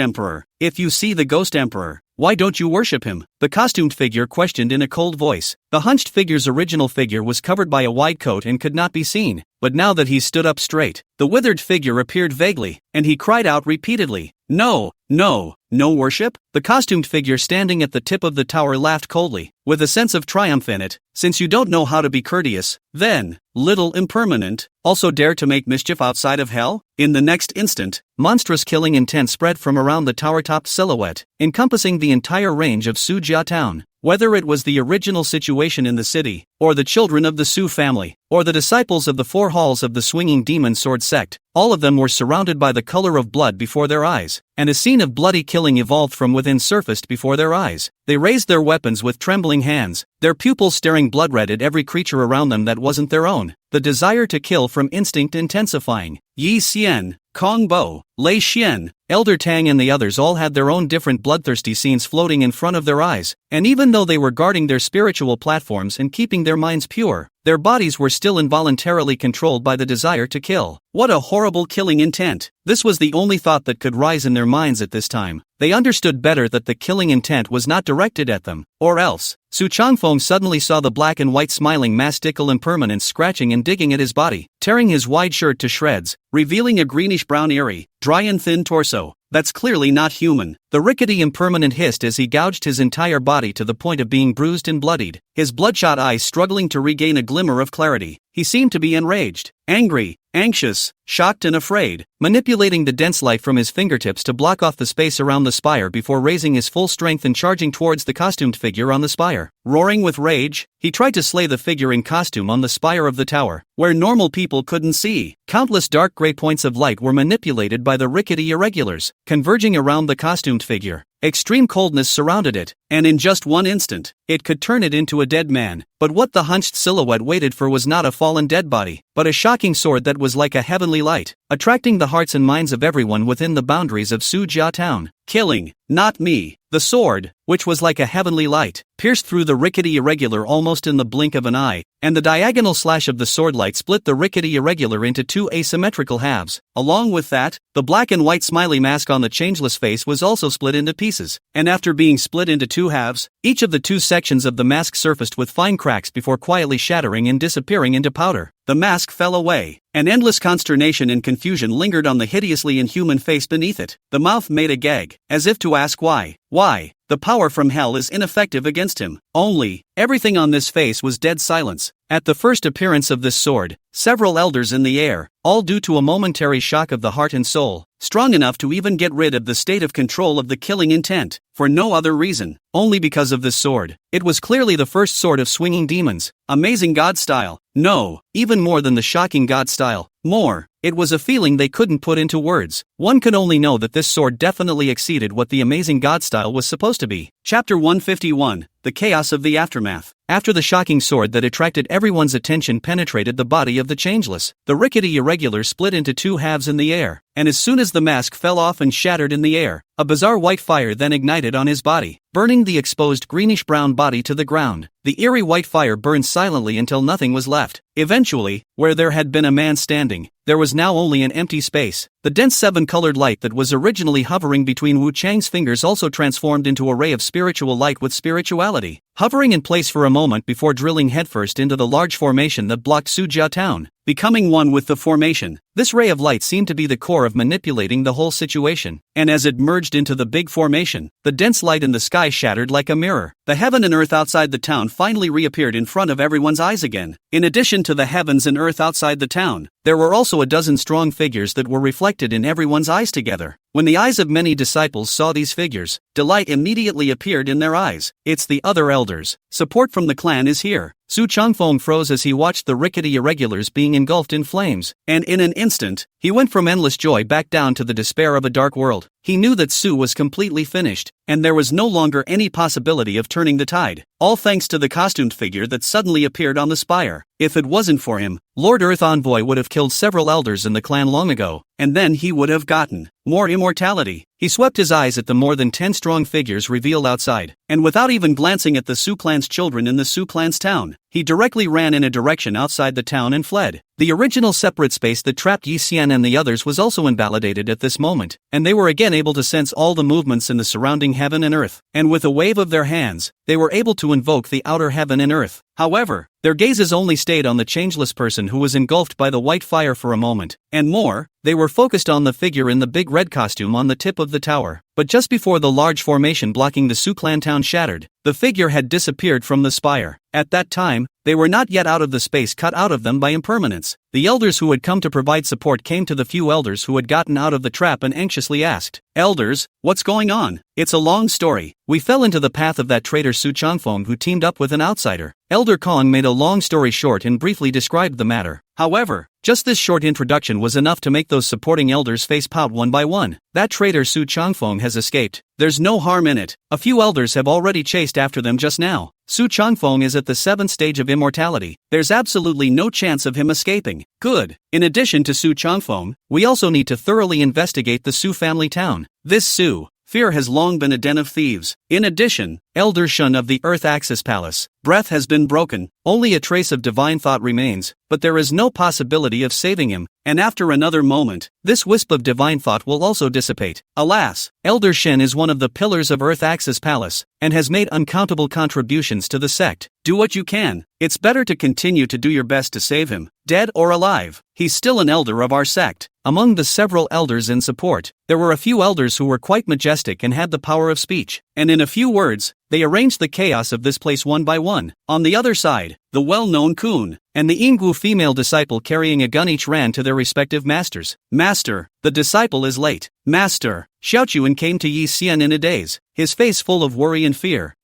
[SPEAKER 1] Emperor. If you see the Ghost Emperor, why don't you worship him? The costumed figure questioned in a cold voice. The hunched figure's original figure was covered by a wide coat and could not be seen, but now that he stood up straight, the withered figure appeared vaguely, and he cried out repeatedly, "No, no, no worship?" The costumed figure standing at the tip of the tower laughed coldly, with a sense of triumph in it. Since you don't know how to be courteous, then, little impermanent, also dare to make mischief outside of hell? In the next instant, monstrous killing intent spread from around the tower-topped silhouette, encompassing the entire range of Sujia town. Whether it was the original situation in the city, or the children of the Su family, or the disciples of the four halls of the swinging demon sword sect, all of them were surrounded by the color of blood before their eyes, and a scene of bloody killing evolved from within surfaced before their eyes. They raised their weapons with trembling hands, their pupils staring blood-red at every creature around them that wasn't their own, the desire to kill from instinct intensifying. Yi Xian, Kong Bo, Lei Xian, Elder Tang and the others all had their own different bloodthirsty scenes floating in front of their eyes, and even though they were guarding their spiritual platforms and keeping their minds pure, their bodies were still involuntarily controlled by the desire to kill. What a horrible killing intent! This was the only thought that could rise in their minds at this time. They understood better that the killing intent was not directed at them, or else. Su Changfeng suddenly saw the black and white smiling mastical impermanence scratching and digging at his body, tearing his wide shirt to shreds, revealing a greenish-brown eerie, dry and thin torso. That's clearly not human. The rickety impermanent hissed as he gouged his entire body to the point of being bruised and bloodied, his bloodshot eyes struggling to regain a glimmer of clarity. He seemed to be enraged, angry, anxious, shocked and afraid, manipulating the dense light from his fingertips to block off the space around the spire before raising his full strength and charging towards the costumed figure on the spire. Roaring with rage, he tried to slay the figure in costume on the spire of the tower, where normal people couldn't see. Countless dark gray points of light were manipulated by the rickety irregulars, converging around the costumed figure. Extreme coldness surrounded it, and in just one instant, it could turn it into a dead man. But what the hunched silhouette waited for was not a fallen dead body, but a shocking sword that was like a heavenly light, attracting the hearts and minds of everyone within the boundaries of Sujia town. Killing, not me. The sword, which was like a heavenly light, pierced through the rickety irregular almost in the blink of an eye, and the diagonal slash of the sword light split the rickety irregular into two asymmetrical halves. Along with that, the black and white smiley mask on the changeless face was also split into pieces, and after being split into two halves, each of the two sections of the mask surfaced with fine cracks before quietly shattering and disappearing into powder. The mask fell away, and endless consternation and confusion lingered on the hideously inhuman face beneath it. The mouth made a gag, as if to ask why. Why? The power from hell is ineffective against him. Only, everything on this face was dead silence. At the first appearance of this sword, several elders in the air, all due to a momentary shock of the heart and soul, strong enough to even get rid of the state of control of the killing intent, for no other reason, only because of this sword. It was clearly the first sword of swinging demons, amazing god style. No, even more than the shocking god style. More, it was a feeling they couldn't put into words. One could only know that this sword definitely exceeded what the amazing god style was supposed to be. Chapter 151, The Chaos of the Aftermath. After the shocking sword that attracted everyone's attention penetrated the body of the changeless, the rickety irregular split into two halves in the air, and as soon as the mask fell off and shattered in the air, a bizarre white fire then ignited on his body, burning the exposed greenish-brown body to the ground. The eerie white fire burned silently until nothing was left. Eventually, where there had been a man standing, there was now only an empty space. The dense seven-colored light that was originally hovering between Wu Chang's fingers also transformed into a ray of spiritual light with spirituality, hovering in place for a moment before drilling headfirst into the large formation that blocked Suzhou town, becoming one with the formation. This ray of light seemed to be the core of manipulating the whole situation, and as it merged into the big formation, the dense light in the sky shattered like a mirror. The heaven and earth outside the town finally reappeared in front of everyone's eyes again. In addition to the heavens and earth outside the town, there were also a dozen strong figures that were reflected in everyone's eyes together. When the eyes of many disciples saw these figures, delight immediately appeared in their eyes. It's the other elders. Support from the clan is here. Su Changfeng froze as he watched the rickety irregulars being engulfed in flames, and in an instant, he went from endless joy back down to the despair of a dark world. He knew that Su was completely finished, and there was no longer any possibility of turning the tide, all thanks to the costumed figure that suddenly appeared on the spire. If it wasn't for him, Lord Earth Envoy would have killed several elders in the clan long ago, and then he would have gotten more immortality. He swept his eyes at the more than 10 strong figures revealed outside, and without even glancing at the Su clan's children in the Su clan's town, he directly ran in a direction outside the town and fled. The original separate space that trapped Yi Xian and the others was also invalidated at this moment, and they were again able to sense all the movements in the surrounding heaven and earth, and with a wave of their hands, they were able to invoke the outer heaven and earth. However, their gazes only stayed on the changeless person who was engulfed by the white fire for a moment, and more, they were focused on the figure in the big red costume on the tip of the tower. But just before the large formation blocking the Su clan town shattered, the figure had disappeared from the spire. At that time, they were not yet out of the space cut out of them by impermanence. The elders who had come to provide support came to the few elders who had gotten out of the trap and anxiously asked, "Elders, what's going on?" "It's a long story. We fell into the path of that traitor Su Changfeng who teamed up with an outsider." Elder Kong made a long story short and briefly described the matter. However, just this short introduction was enough to make those supporting elders face pout one by one. That traitor Su Changfeng has escaped. There's no harm in it. A few elders have already chased after them just now. Su Changfeng is at the 7th stage of immortality. There's absolutely no chance of him escaping. Good. In addition to Su Changfeng, we also need to thoroughly investigate the Su family town. This Su fear has long been a den of thieves. In addition, Elder Shun of the Earth Axis Palace, breath has been broken, only a trace of divine thought remains, but there is no possibility of saving him, and after another moment, this wisp of divine thought will also dissipate. Alas, Elder Shen is one of the pillars of Earth Axis Palace, and has made uncountable contributions to the sect. Do what you can. It's better to continue to do your best to save him, dead or alive. He's still an elder of our sect. Among the several elders in support, there were a few elders who were quite majestic and had the power of speech, and in a few words, they arranged the chaos of this place one by one. On the other side, the well-known Kun and the Ingwu female disciple carrying a gun each ran to their respective masters. "Master, the disciple is late." "Master." Xiao Chuan came to Yi Xian in a daze, his face full of worry and fear.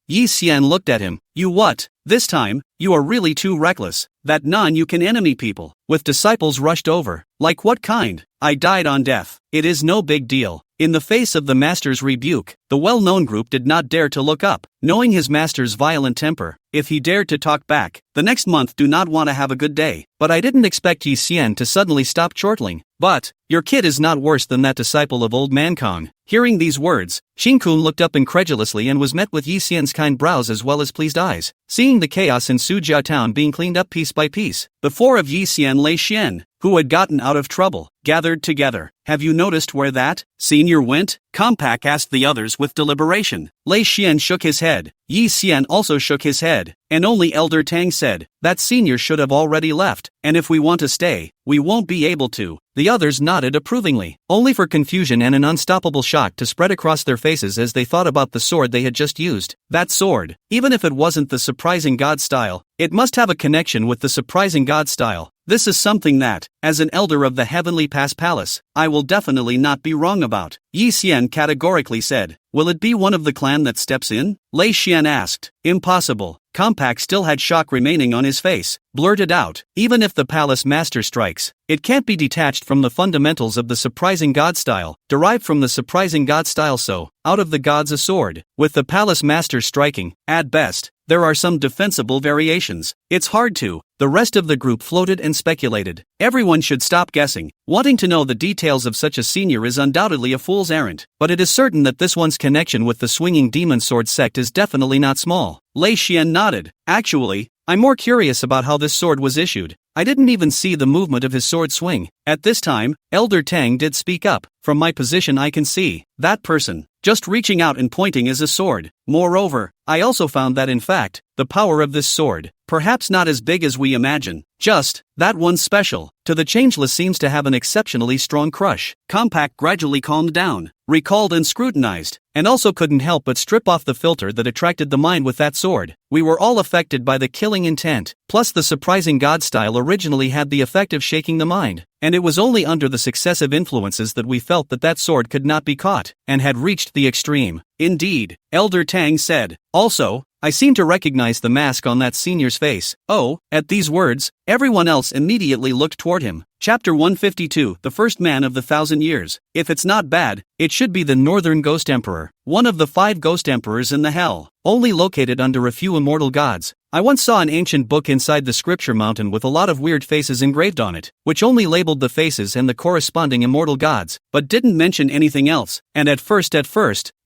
[SPEAKER 1] Yi Xian looked at him. "You what? This time, you are really too reckless. That you can enemy people." With disciples rushed over. "Like what kind?" "I died on death. It is no big deal." In the face of the master's rebuke, the well-known group did not dare to look up, knowing his master's violent temper. If he dared to talk back, the next month do not want to have a good day. "But I didn't expect Yi Xian to suddenly stop chortling." "But, your kid is not worse than that disciple of old man Kong." Hearing these words, Xin Kun looked up incredulously and was met with Yi Xian's kind brows as well as pleased eyes. Seeing the chaos in Suzhou town being cleaned up piece by piece, the four of Yi Xian Lei Xian, who had gotten out of trouble, gathered together. "Have you noticed where that senior went?" Compaq asked the others with deliberation. Lei Xian shook his head. Yi Xian also shook his head, and only Elder Tang said, "That senior should have already left, and if we want to stay, we won't be able to." The others nodded approvingly, only for confusion and an unstoppable shock to spread across their faces as they thought about the sword they had just used. That sword, even if it wasn't the surprising god style, it must have a connection with the surprising god style. This is something that, as an elder of the Heavenly Pass Palace, I will definitely not be wrong about. Yi Xian categorically said. "Will it be one of the clan that steps in?" Lei Xian asked. "Impossible." Compaq still had shock remaining on his face, blurted out, "Even if the palace master strikes, it can't be detached from the fundamentals of the surprising god style, derived from the surprising god style, so, out of the gods a sword, with the palace master striking, at best, there are some defensible variations. It's hard to. The rest of the group floated and speculated. Everyone should stop guessing. Wanting to know the details of such a senior is undoubtedly a fool's errand. But it is certain that this one's connection with the swinging demon sword sect is definitely not small. Lei Xian nodded. Actually, I'm more curious about how this sword was issued. I didn't even see the movement of his sword swing. At this time, Elder Tang did speak up. From my position I can see that person just reaching out and pointing is a sword. Moreover, I also found that in fact, the power of this sword, perhaps not as big as we imagine, just that one's special. To the changeless seems to have an exceptionally strong crush. Compact gradually calmed down, recalled and scrutinized, and also couldn't help but strip off the filter that attracted the mind with that sword. We were all affected by the killing intent, plus the surprising god style originally had the effect of shaking the mind, and it was only under the successive influences that we felt that that sword could not be caught, and had reached the extreme. Indeed, Elder Tang said. Also, I seem to recognize the mask on that senior's face. Oh, at these words, everyone else immediately looked toward him. Chapter 152, The First Man of the Thousand Years. If it's not bad, it should be the Northern Ghost Emperor, one of the 5 ghost emperors in the hell, only located under a few immortal gods. I once saw an ancient book inside the scripture mountain with a lot of weird faces engraved on it, which only labeled the faces and the corresponding immortal gods, but didn't mention anything else, and at first,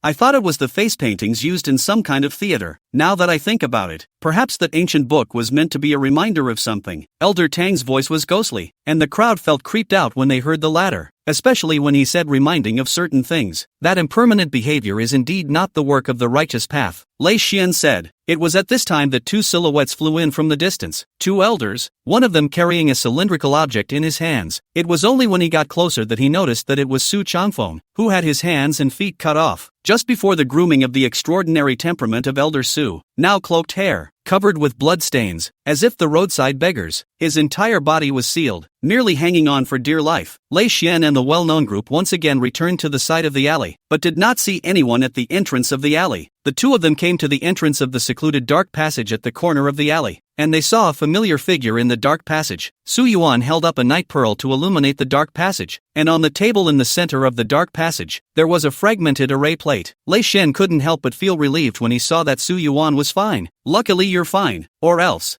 [SPEAKER 1] I thought it was the face paintings used in some kind of theater. Now that I think about it, perhaps that ancient book was meant to be a reminder of something. Elder Tang's voice was ghostly, and the crowd felt creeped out when they heard the latter, especially when he said reminding of certain things. That impermanent behavior is indeed not the work of the righteous path, Lei Xian said. It was at this time that 2 silhouettes flew in from the distance, 2 elders, one of them carrying a cylindrical object in his hands. It was only when he got closer that he noticed that it was Su Changfeng, who had his hands and feet cut off, just before the grooming of the extraordinary temperament of Elder Su, now cloaked hair, covered with blood stains, as if the roadside beggars. His entire body was sealed, merely hanging on for dear life. Lei Xian and the well-known group once again returned to the side of the alley, but did not see anyone at the entrance of the alley. The 2 of them came to the entrance of the secluded dark passage at the corner of the alley, and they saw a familiar figure in the dark passage. Su Yuan held up a night pearl to illuminate the dark passage, and on the table in the center of the dark passage, there was a fragmented array plate. Lei Xian couldn't help but feel relieved when he saw that Su Yuan was fine. Luckily you're fine, or else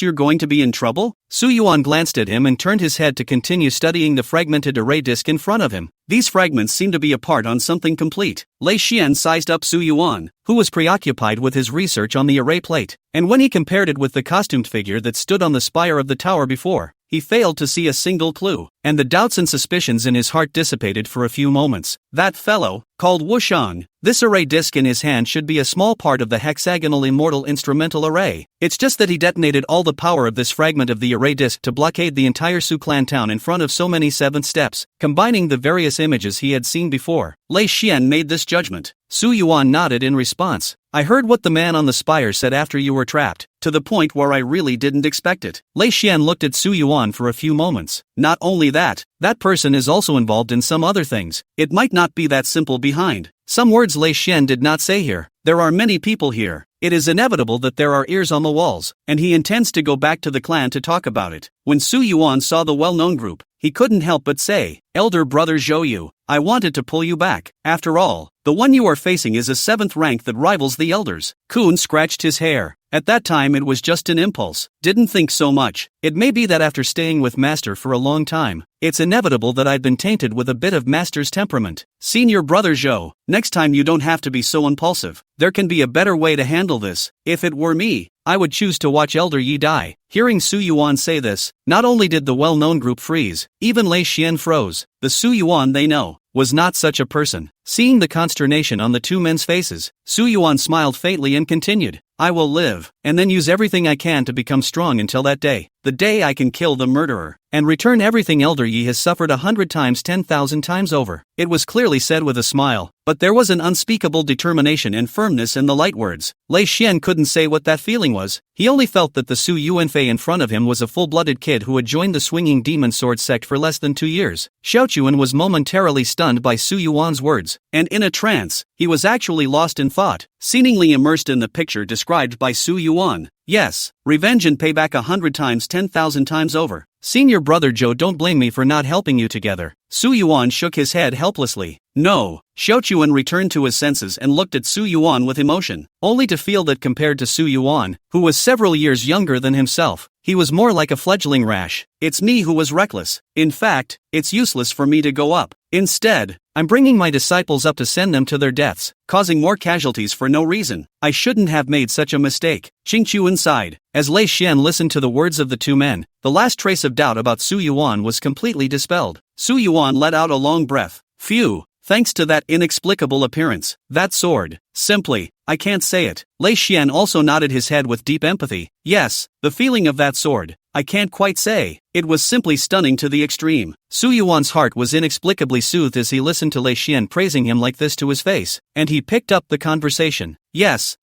[SPEAKER 1] you're going to be in trouble? Su Yuan glanced at him and turned his head to continue studying the fragmented array disc in front of him. These fragments seem to be apart on something complete. Lei Xian sized up Su Yuan, who was preoccupied with his research on the array plate, and when he compared it with the costumed figure that stood on the spire of the tower before, he failed to see a single clue, and the doubts and suspicions in his heart dissipated for a few moments. That fellow, called Wushang, this array disc in his hand should be a small part of the hexagonal immortal instrumental array. It's just that he detonated all the power of this fragment of the array disc to blockade the entire Su clan town in front of so many 7 steps, combining the various images he had seen before. Lei Xian made this judgment. Su Yuan nodded in response. I heard what the man on the spire said after you were trapped, to the point where I really didn't expect it. Lei Xian looked at Su Yuan for a few moments. Not only that person is also involved in some other things. It might not be that simple behind. Some words Lei Xian did not say here. There are many people here. It is inevitable that there are ears on the walls, and he intends to go back to the clan to talk about it. When Su Yuan saw the well-known group, he couldn't help but say, Elder Brother Zhou, I wanted to pull you back. After all, the one you are facing is a 7th rank that rivals the elders. Kun scratched his hair. At that time it was just an impulse. Didn't think so much. It may be that after staying with Master for a long time, it's inevitable that I'd been tainted with a bit of Master's temperament. Senior Brother Zhou, next time you don't have to be so impulsive. There can be a better way to handle this. If it were me, I would choose to watch Elder Yi die. Hearing Su Yuan say this, not only did the well-known group freeze, even Lei Xian froze. The Su Yuan they know was not such a person. Seeing the consternation on the 2 men's faces, Su Yuan smiled faintly and continued, I will live, and then use everything I can to become strong until that day. The day I can kill the murderer, and return everything Elder Yi has suffered 100 times 10,000 times over. It was clearly said with a smile, but there was an unspeakable determination and firmness in the light words. Lei Xian couldn't say what that feeling was. He only felt that the Su Yuanfei in front of him was a full-blooded kid who had joined the swinging demon sword sect for less than 2 years. Xiao Chuan was momentarily stunned by Su Yuan's words, and in a trance, he was actually lost in thought, seemingly immersed in the picture described by Su Yuan. Yes, revenge and payback 100 times 10,000 times over. Senior Brother Zhou, don't blame me for not helping you together. Su Yuan shook his head helplessly. No. Xiao Chuan returned to his senses and looked at Su Yuan with emotion, only to feel that compared to Su Yuan, who was several years younger than himself, he was more like a fledgling rash. It's me who was reckless. In fact, it's useless for me to go up. Instead, I'm bringing my disciples up to send them to their deaths, causing more casualties for no reason. I shouldn't have made such a mistake. Qing Chuan sighed. As Lei Xian listened to the words of the two men, the last trace of doubt about Su Yuan was completely dispelled. Su Yuan let out a long breath. Phew. Thanks to that inexplicable appearance, that sword, simply, I can't say it. Lei Xian also nodded his head with deep empathy. Yes, the feeling of that sword, I can't quite say. It was simply stunning to the extreme. Su Yuan's heart was inexplicably soothed as he listened to Lei Xian praising him like this to his face, and he picked up the conversation. Yes,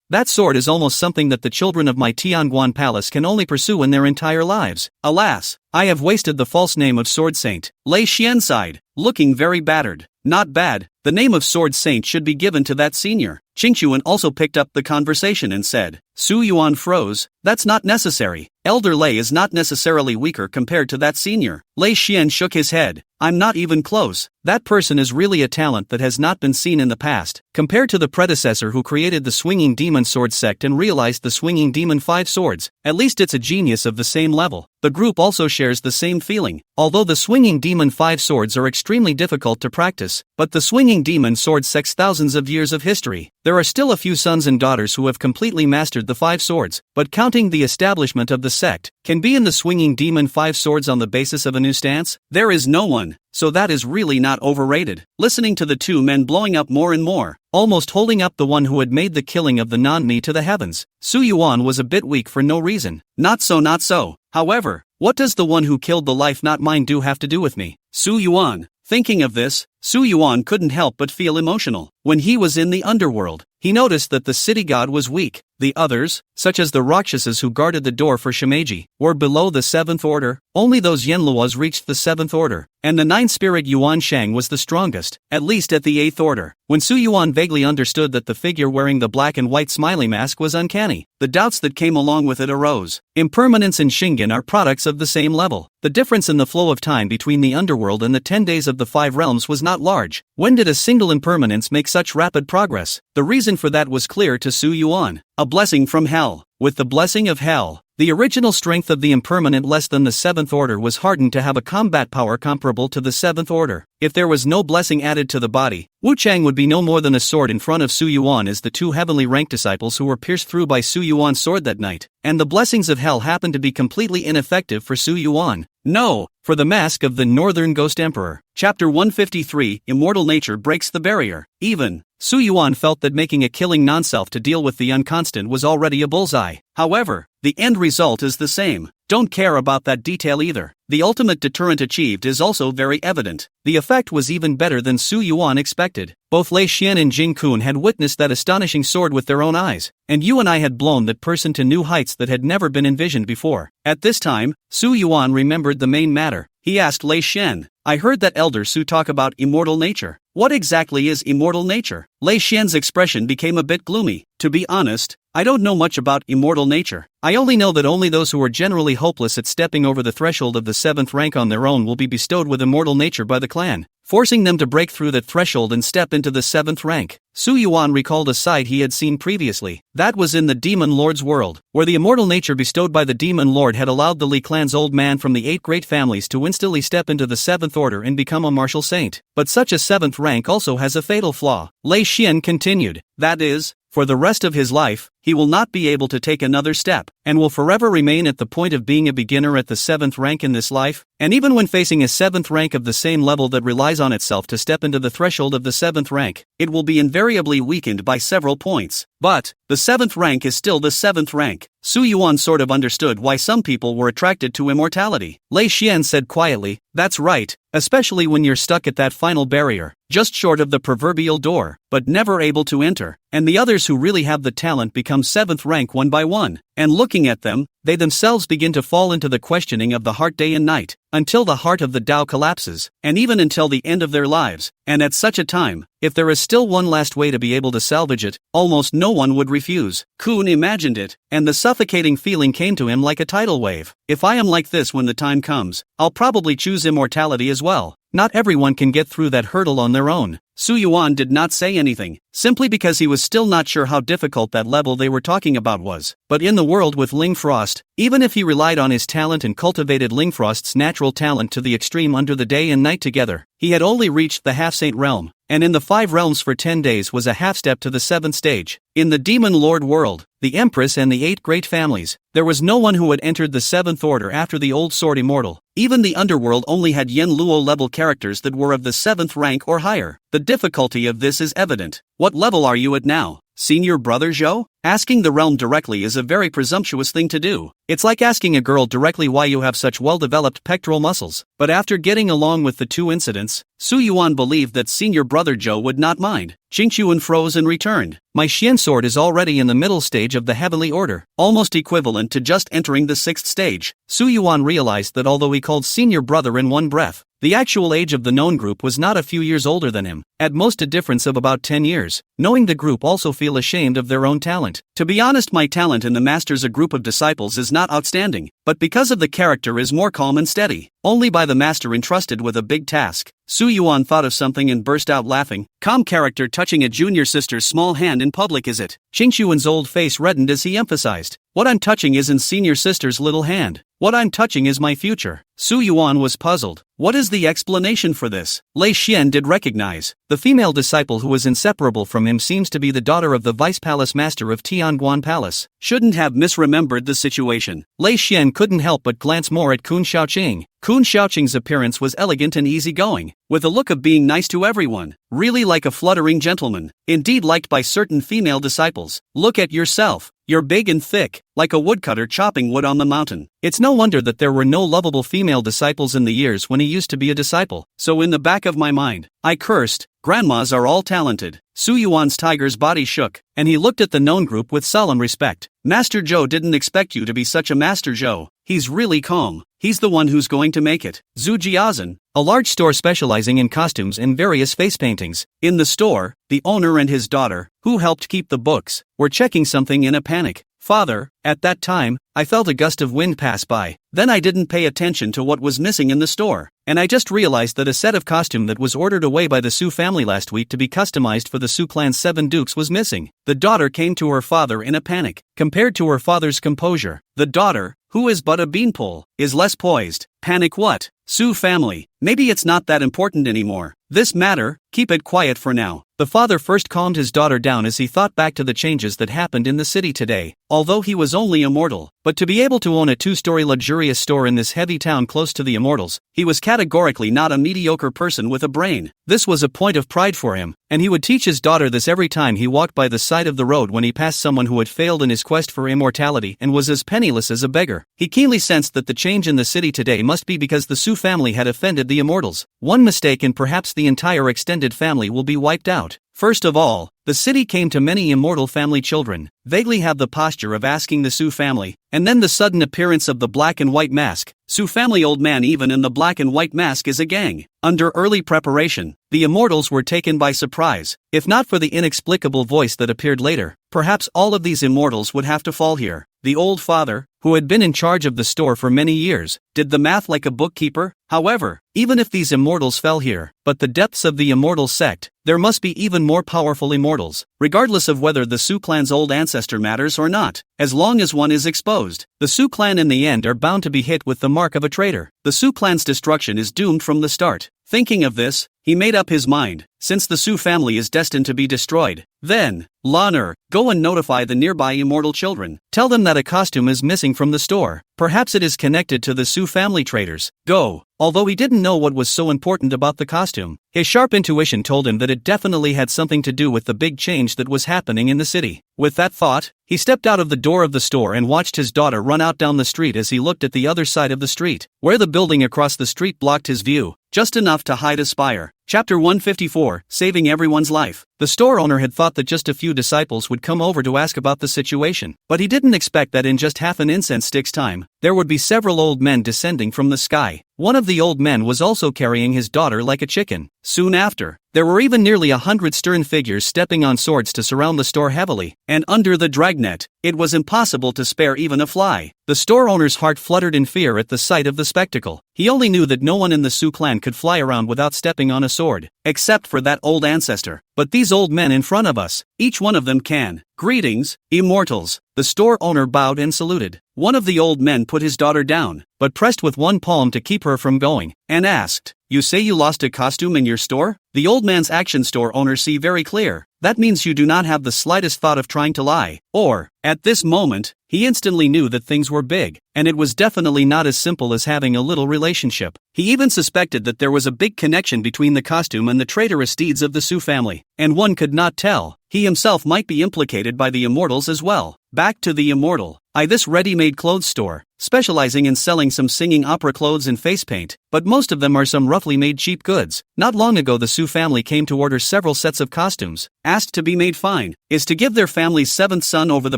[SPEAKER 1] that sword is almost something that the children of my Tianguan palace can only pursue in their entire lives. Alas, I have wasted the false name of Sword Saint. Lei Xian sighed, looking very battered. Not bad, the name of Sword Saint should be given to that senior. Qing Chuan also picked up the conversation and said. Su Yuan froze. That's not necessary. Elder Lei is not necessarily weaker compared to that senior. Lei Xian shook his head. I'm not even close. That person is really a talent that has not been seen in the past. Compared to the predecessor who created the Swinging Demon Sword sect and realized the Swinging Demon 5 Swords, at least it's a genius of the same level. The group also shares the same feeling. Although the Swinging Demon 5 Swords are extremely difficult to practice, but the Swinging Demon Sword sect's thousands of years of history, there are still a few sons and daughters who have completely mastered the 5 swords, but counting the establishment of the sect, can be in the Swinging Demon 5 Swords on the basis of a new stance? There is no one. So that is really not overrated. Listening to the two men blowing up more and more, almost holding up the one who had made the killing of the Nani to the heavens, Su Yuan was a bit weak for no reason. Not so. However, what does the one who killed the life not mine do have to do with me? Su Yuan. Thinking of this, Su Yuan couldn't help but feel emotional. When he was in the underworld, he noticed that the city god was weak. The others, such as the Rakshasas who guarded the door for Shimeji, were below the 7th order. Only those Yenluas reached the 7th order, and the 9th-spirit Yuan Shang was the strongest, at least at the 8th order. When Su Yuan vaguely understood that the figure wearing the black and white smiley mask was uncanny, the doubts that came along with it arose. Impermanence and Shingen are products of the same level. The difference in the flow of time between the underworld and the 10 days of the 5 realms was not large. When did a single impermanence make such rapid progress? The reason for that was clear to Su Yuan. A blessing from hell. With the blessing of hell, the original strength of the impermanent less than the 7th order was hardened to have a combat power comparable to the 7th order. If there was no blessing added to the body, Wu Chang would be no more than a sword in front of Su Yuan as the two heavenly ranked disciples who were pierced through by Su Yuan's sword that night, and the blessings of hell happened to be completely ineffective for Su Yuan. No, for the mask of the Northern Ghost Emperor. Chapter 153, Immortal Nature Breaks the Barrier. Even, Su Yuan felt that making a killing non-self to deal with the unconstant was already a bullseye. However, the end result is the same. Don't care about that detail either. The ultimate deterrent achieved is also very evident. The effect was even better than Su Yuan expected. Both Lei Xian and Jing Kun had witnessed that astonishing sword with their own eyes, and Yuan I had blown that person to new heights that had never been envisioned before. At this time, Su Yuan remembered the main matter. He asked Lei Xian, I heard that Elder Su talk about immortal nature. What exactly is immortal nature? Lei Xian's expression became a bit gloomy. To be honest, I don't know much about immortal nature. I only know that only those who are generally hopeless at stepping over the threshold of the 7th rank on their own will be bestowed with immortal nature by the clan, forcing them to break through that threshold and step into the 7th rank. Su Yuan recalled a sight he had seen previously. That was in the Demon Lord's world, where the immortal nature bestowed by the Demon Lord had allowed the Li clan's old man from the 8 great families to instantly step into the 7th order and become a martial saint. But such a 7th rank also has a fatal flaw. Lei Xian continued. That is, for the rest of his life, he will not be able to take another step, and will forever remain at the point of being a beginner at the 7th rank in this life, and even when facing a 7th rank of the same level that relies on itself to step into the threshold of the 7th rank, it will be invariably weakened by several points. But, the 7th rank is still the 7th rank. Su Yuan sort of understood why some people were attracted to immortality. Lei Xian said quietly, that's right, especially when you're stuck at that final barrier, just short of the proverbial door, but never able to enter, and the others who really have the talent become 7th rank one by one, and looking at them, they themselves begin to fall into the questioning of the heart day and night, until the heart of the Tao collapses, and even until the end of their lives, and at such a time, if there is still one last way to be able to salvage it, almost no one would refuse. Kun imagined it, and the suffocating feeling came to him like a tidal wave. If I am like this when the time comes, I'll probably choose immortality as well. Not everyone can get through that hurdle on their own. Su Yuan did not say anything, simply because he was still not sure how difficult that level they were talking about was. But in the world with Ling Frost, even if he relied on his talent and cultivated Ling Frost's natural talent to the extreme under the day and night together, he had only reached the half-saint realm, and in the 5 realms for 10 days was a half-step to the 7th stage. In the Demon Lord world, the Empress and the 8 great families, there was no one who had entered the 7th order after the Old Sword Immortal. Even the underworld only had Yen Luo level characters that were of the 7th rank or higher. The difficulty of this is evident. What level are you at now, senior brother Zhou? Asking the realm directly is a very presumptuous thing to do. It's like asking a girl directly why you have such well-developed pectoral muscles. But after getting along with the 2 incidents, Su Yuan believed that senior brother Zhou would not mind. Qingchuan froze and returned. My Xian sword is already in the middle stage of the heavenly order, almost equivalent to just entering the 6th stage. Su Yuan realized that although he called senior brother in one breath, the actual age of the known group was not a few years older than him, at most a difference of about 10 years. Knowing the group also feel ashamed of their own talent. To be honest, my talent in the Masters, a group of disciples, is not outstanding, but because of the character is more calm and steady. Only by the master entrusted with a big task. Su Yuan thought of something and burst out laughing. Calm character touching a junior sister's small hand in public, is it? Qingchuan's old face reddened as he emphasized. What I'm touching isn't senior sister's little hand. What I'm touching is my future. Su Yuan was puzzled. What is the explanation for this? Lei Xian did recognize. The female disciple who was inseparable from him seems to be the daughter of the vice palace master of Tianguan Palace. Shouldn't have misremembered the situation. Lei Xian couldn't help but glance more at Kun Xiaoqing. Kun Xiaoqing's appearance was elegant and easygoing, with a look of being nice to everyone. Really like a fluttering gentleman. Indeed liked by certain female disciples. Look at yourself. You're big and thick, like a woodcutter chopping wood on the mountain. It's no wonder that there were no lovable female disciples in the years when he used to be a disciple. So in the back of my mind, I cursed, grandmas are all talented. Su Yuan's tiger's body shook, and he looked at the known group with solemn respect. Master Zhou didn't expect you to be such a Master Zhou. He's really calm. He's the one who's going to make it. Zhu Jiazhen, a large store specializing in costumes and various face paintings. In the store, the owner and his daughter, who helped keep the books, were checking something in a panic. Father, at that time, I felt a gust of wind pass by. Then I didn't pay attention to what was missing in the store, and I just realized that a set of costume that was ordered away by the Su family last week to be customized for the Su clan's 7 dukes was missing. The daughter came to her father in a panic. Compared to her father's composure, the daughter, who is but a beanpole, is less poised. Panic what? Su family, maybe it's not that important anymore. This matter, keep it quiet for now. The father first calmed his daughter down as he thought back to the changes that happened in the city today. Although he was only immortal, but to be able to own a 2-story luxurious store in this heavy town close to the immortals, he was categorically not a mediocre person with a brain. This was a point of pride for him, and he would teach his daughter this every time he walked by the side of the road when he passed someone who had failed in his quest for immortality and was as penniless as a beggar. He keenly sensed that the change in the city today must be because the Su family had offended the immortals. One mistake and perhaps the entire extended family will be wiped out. First of all, the city came to many immortal family children, vaguely have the posture of asking the Su family, and then the sudden appearance of the black and white mask. Su family old man even in the black and white mask is a gang. Under early preparation, the immortals were taken by surprise. If not for the inexplicable voice that appeared later, perhaps all of these immortals would have to fall here. The old father, who had been in charge of the store for many years, did the math like a bookkeeper. However, even if these immortals fell here, but the depths of the immortal sect, there must be even more powerful immortals, regardless of whether the Su clan's old ancestor matters or not. As long as one is exposed, the Su clan in the end are bound to be hit with the mark of a traitor. The Su clan's destruction is doomed from the start. Thinking of this, he made up his mind. Since the Su family is destined to be destroyed, then, Lanner, go and notify the nearby immortal children. Tell them that a costume is missing from the store. Perhaps it is connected to the Su family traitors. Go. Although he didn't know what was so important about the costume, his sharp intuition told him that it definitely had something to do with the big change that was happening in the city. With that thought, he stepped out of the door of the store and watched his daughter run out down the street as he looked at the other side of the street, where the building across the street blocked his view, just enough to hide a spire. Chapter 154, Saving Everyone's Life. The store owner had thought that just a few disciples would come over to ask about the situation, but he didn't expect that in just half an incense stick's time, there would be several old men descending from the sky. One of the old men was also carrying his daughter like a chicken. Soon after, There were even nearly 100 stern figures stepping on swords to surround the store heavily, and under the dragnet, it was impossible to spare even a fly. The store owner's heart fluttered in fear at the sight of the spectacle. He only knew that no one in the Su clan could fly around without stepping on a sword, except for that old ancestor. But these old men in front of us, each one of them can. Greetings, immortals. The store owner bowed and saluted. One of the old men put his daughter down, but pressed with one palm to keep her from going, and asked, "You say you lost a costume in your store?" The old man's action store owner see very clear. That means you do not have the slightest thought of trying to lie. Or, at this moment, he instantly knew that things were big, and it was definitely not as simple as having a little relationship. He even suspected that there was a big connection between the costume and the traitorous deeds of the Su family, and one could not tell. He himself might be implicated by the immortals as well. Back to the immortal. This ready-made clothes store, specializing in selling some singing opera clothes and face paint, but most of them are some roughly made cheap goods. Not long ago the Su family came to order several sets of costumes, asked to be made fine, is to give their family's 7th son over the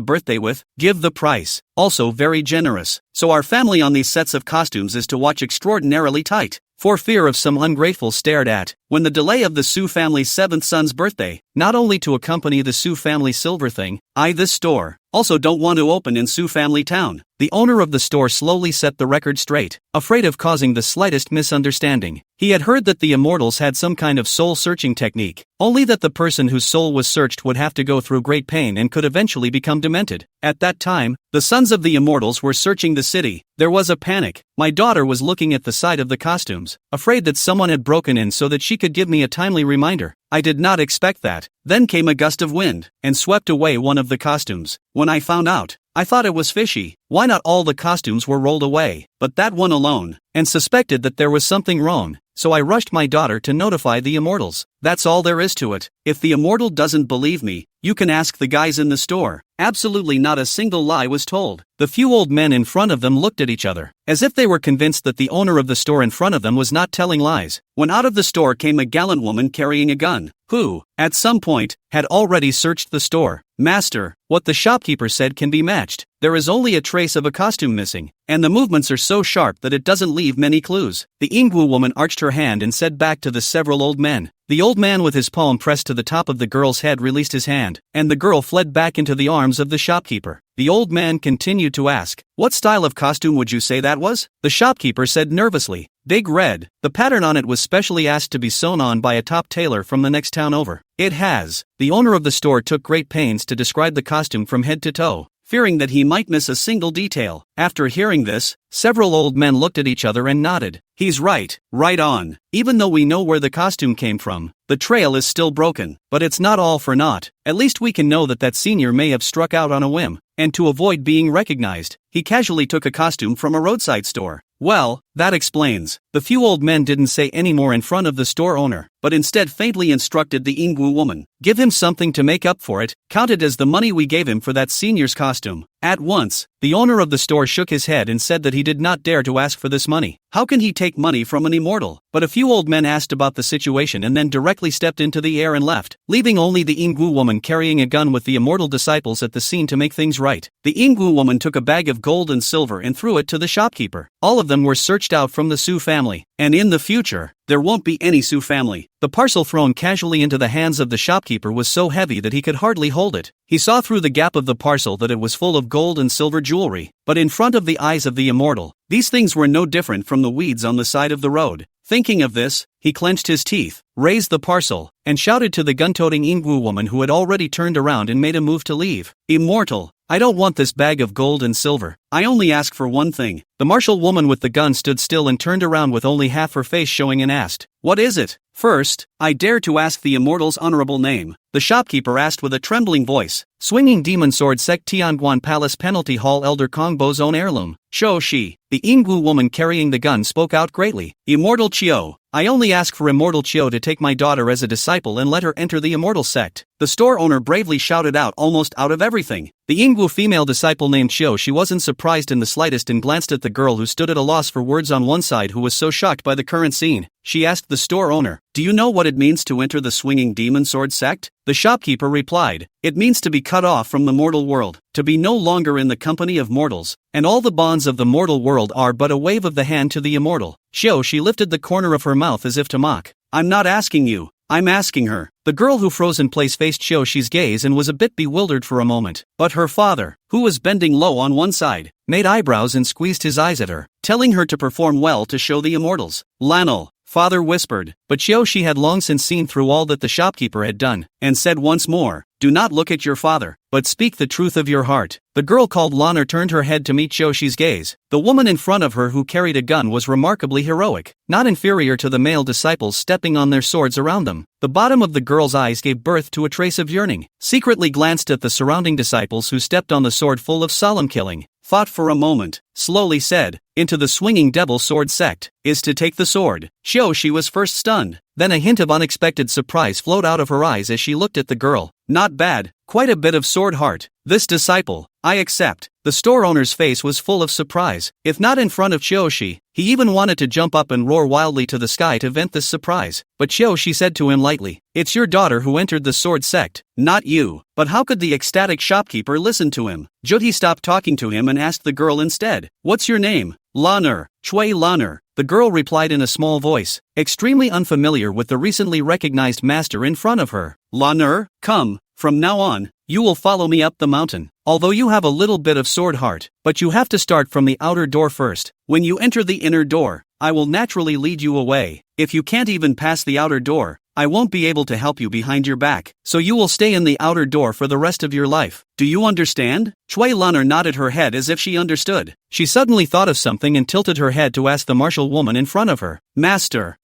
[SPEAKER 1] birthday with, give the price, also very generous. So our family on these sets of costumes is to watch extraordinarily tight, for fear of some ungrateful stared at, when the delay of the Su family's 7th son's birthday, not only to accompany the Su family silver thing, this store, also don't want to open in Su family town. The owner of the store slowly set the record straight, afraid of causing the slightest misunderstanding. He had heard that the immortals had some kind of soul-searching technique, only that the person whose soul was searched would have to go through great pain and could eventually become demented. At that time, the sons of the immortals were searching the city. There was a panic. My daughter was looking at the side of the costumes, afraid that someone had broken in so that she could give me a timely reminder. I did not expect that. Then came a gust of wind, and swept away one of the costumes. When I found out, I thought it was fishy. Why not all the costumes were rolled away, but that one alone, and suspected that there was something wrong. So I rushed my daughter to notify the immortals. That's all there is to it. If the immortal doesn't believe me, you can ask the guys in the store. Absolutely not a single lie was told. The few old men in front of them looked at each other, as if they were convinced that the owner of the store in front of them was not telling lies. When out of the store came a gallant woman carrying a gun, who, at some point, had already searched the store. "Master, what the shopkeeper said can be matched. There is only a trace of a costume missing, and the movements are so sharp that it doesn't leave many clues." The Ingwu woman arched her hand and said back to the several old men. The old man with his palm pressed to the top of the girl's head released his hand, and the girl fled back into the arms of the shopkeeper. The old man continued to ask, "What style of costume would you say that was?" The shopkeeper said nervously, "Big red. The pattern on it was specially asked to be sewn on by a top tailor from the next town over. It has." The owner of the store took great pains to describe the costume from head to toe, fearing that he might miss a single detail. After hearing this, several old men looked at each other and nodded. "He's right, right on. Even though we know where the costume came from, the trail is still broken. But it's not all for naught. At least we can know that senior may have struck out on a whim, and to avoid being recognized, he casually took a costume from a roadside store." Well, that explains. The few old men didn't say any more in front of the store owner, but instead faintly instructed the Ingwu woman, "Give him something to make up for it, count it as the money we gave him for that senior's costume." At once, the owner of the store shook his head and said that he did not dare to ask for this money. How can he take money from an immortal? But a few old men asked about the situation and then directly stepped into the air and left, leaving only the Ingwu woman carrying a gun with the immortal disciples at the scene to make things right. The Ingwu woman took a bag of gold and silver and threw it to the shopkeeper. All of them were searched out from the Su family, and in the future, there won't be any Su family. The parcel thrown casually into the hands of the shopkeeper was so heavy that he could hardly hold it. He saw through the gap of the parcel that it was full of gold and silver jewelry, but in front of the eyes of the immortal, these things were no different from the weeds on the side of the road. Thinking of this, he clenched his teeth, raised the parcel, and shouted to the gun-toting Ingwu woman who had already turned around and made a move to leave. "Immortal, I don't want this bag of gold and silver. I only ask for one thing." The martial woman with the gun stood still and turned around with only half her face showing and asked, "What is it?" "First, I dare to ask the immortal's honorable name," the shopkeeper asked with a trembling voice. "Swinging demon sword sect Tianguan Palace Penalty Hall Elder Kongbo's own heirloom. Shou Shi." The Ingwu woman carrying the gun spoke out greatly. "Immortal Chiu, I only ask for Immortal Chiu to take my daughter as a disciple and let her enter the immortal sect." The store owner bravely shouted out almost out of everything. The Ingwu female disciple named Chiu, she wasn't surprised in the slightest and glanced at the girl who stood at a loss for words on one side who was so shocked by the current scene. She asked the store owner, "Do you know what it means to enter the swinging demon sword sect?" The shopkeeper replied, "It means to be cut off from the mortal world, to be no longer in the company of mortals, and all the bonds of the mortal world are but a wave of the hand to the immortal." She lifted the corner of her mouth as if to mock. "I'm not asking you, I'm asking her. The girl who froze in place faced Xiaoxi's gaze and was a bit bewildered for a moment. But her father, who was bending low on one side, made eyebrows and squeezed his eyes at her, telling her to perform well to show the immortals. Lanil, father whispered, but Xiaoxi had long since seen through all that the shopkeeper had done, and said once more, do not look at your father, but speak the truth of your heart. The girl called Lanir turned her head to meet Xiaoxi's gaze. The woman in front of her who carried a gun was remarkably heroic, not inferior to the male disciples stepping on their swords around them. The bottom of the girl's eyes gave birth to a trace of yearning. Secretly glanced at the surrounding disciples who stepped on the sword full of solemn killing, fought for a moment, slowly said, into the swinging devil sword sect, is to take the sword. Xiaoxi was first stunned, then a hint of unexpected surprise flowed out of her eyes as she looked at the girl. Not bad, quite a bit of sword heart. This disciple, I accept. The store owner's face was full of surprise. If not in front of Xiaoxi, he even wanted to jump up and roar wildly to the sky to vent this surprise. But Xiaoxi said to him lightly, it's your daughter who entered the sword sect, not you. But how could the ecstatic shopkeeper listen to him? Juti stopped talking to him and asked the girl instead, what's your name? Lanir, Chui Lanir. The girl replied in a small voice, extremely unfamiliar with the recently recognized master in front of her. Lanir, come, from now on, you will follow me up the mountain. Although you have a little bit of sword heart, but you have to start from the outer door first. When you enter the inner door, I will naturally lead you away. If you can't even pass the outer door, I won't be able to help you behind your back, so you will stay in the outer door for the rest of your life. Do you understand? Chui Lanir nodded her head as if she understood. She suddenly thought of something and tilted her head to ask the martial woman in front of her. Master,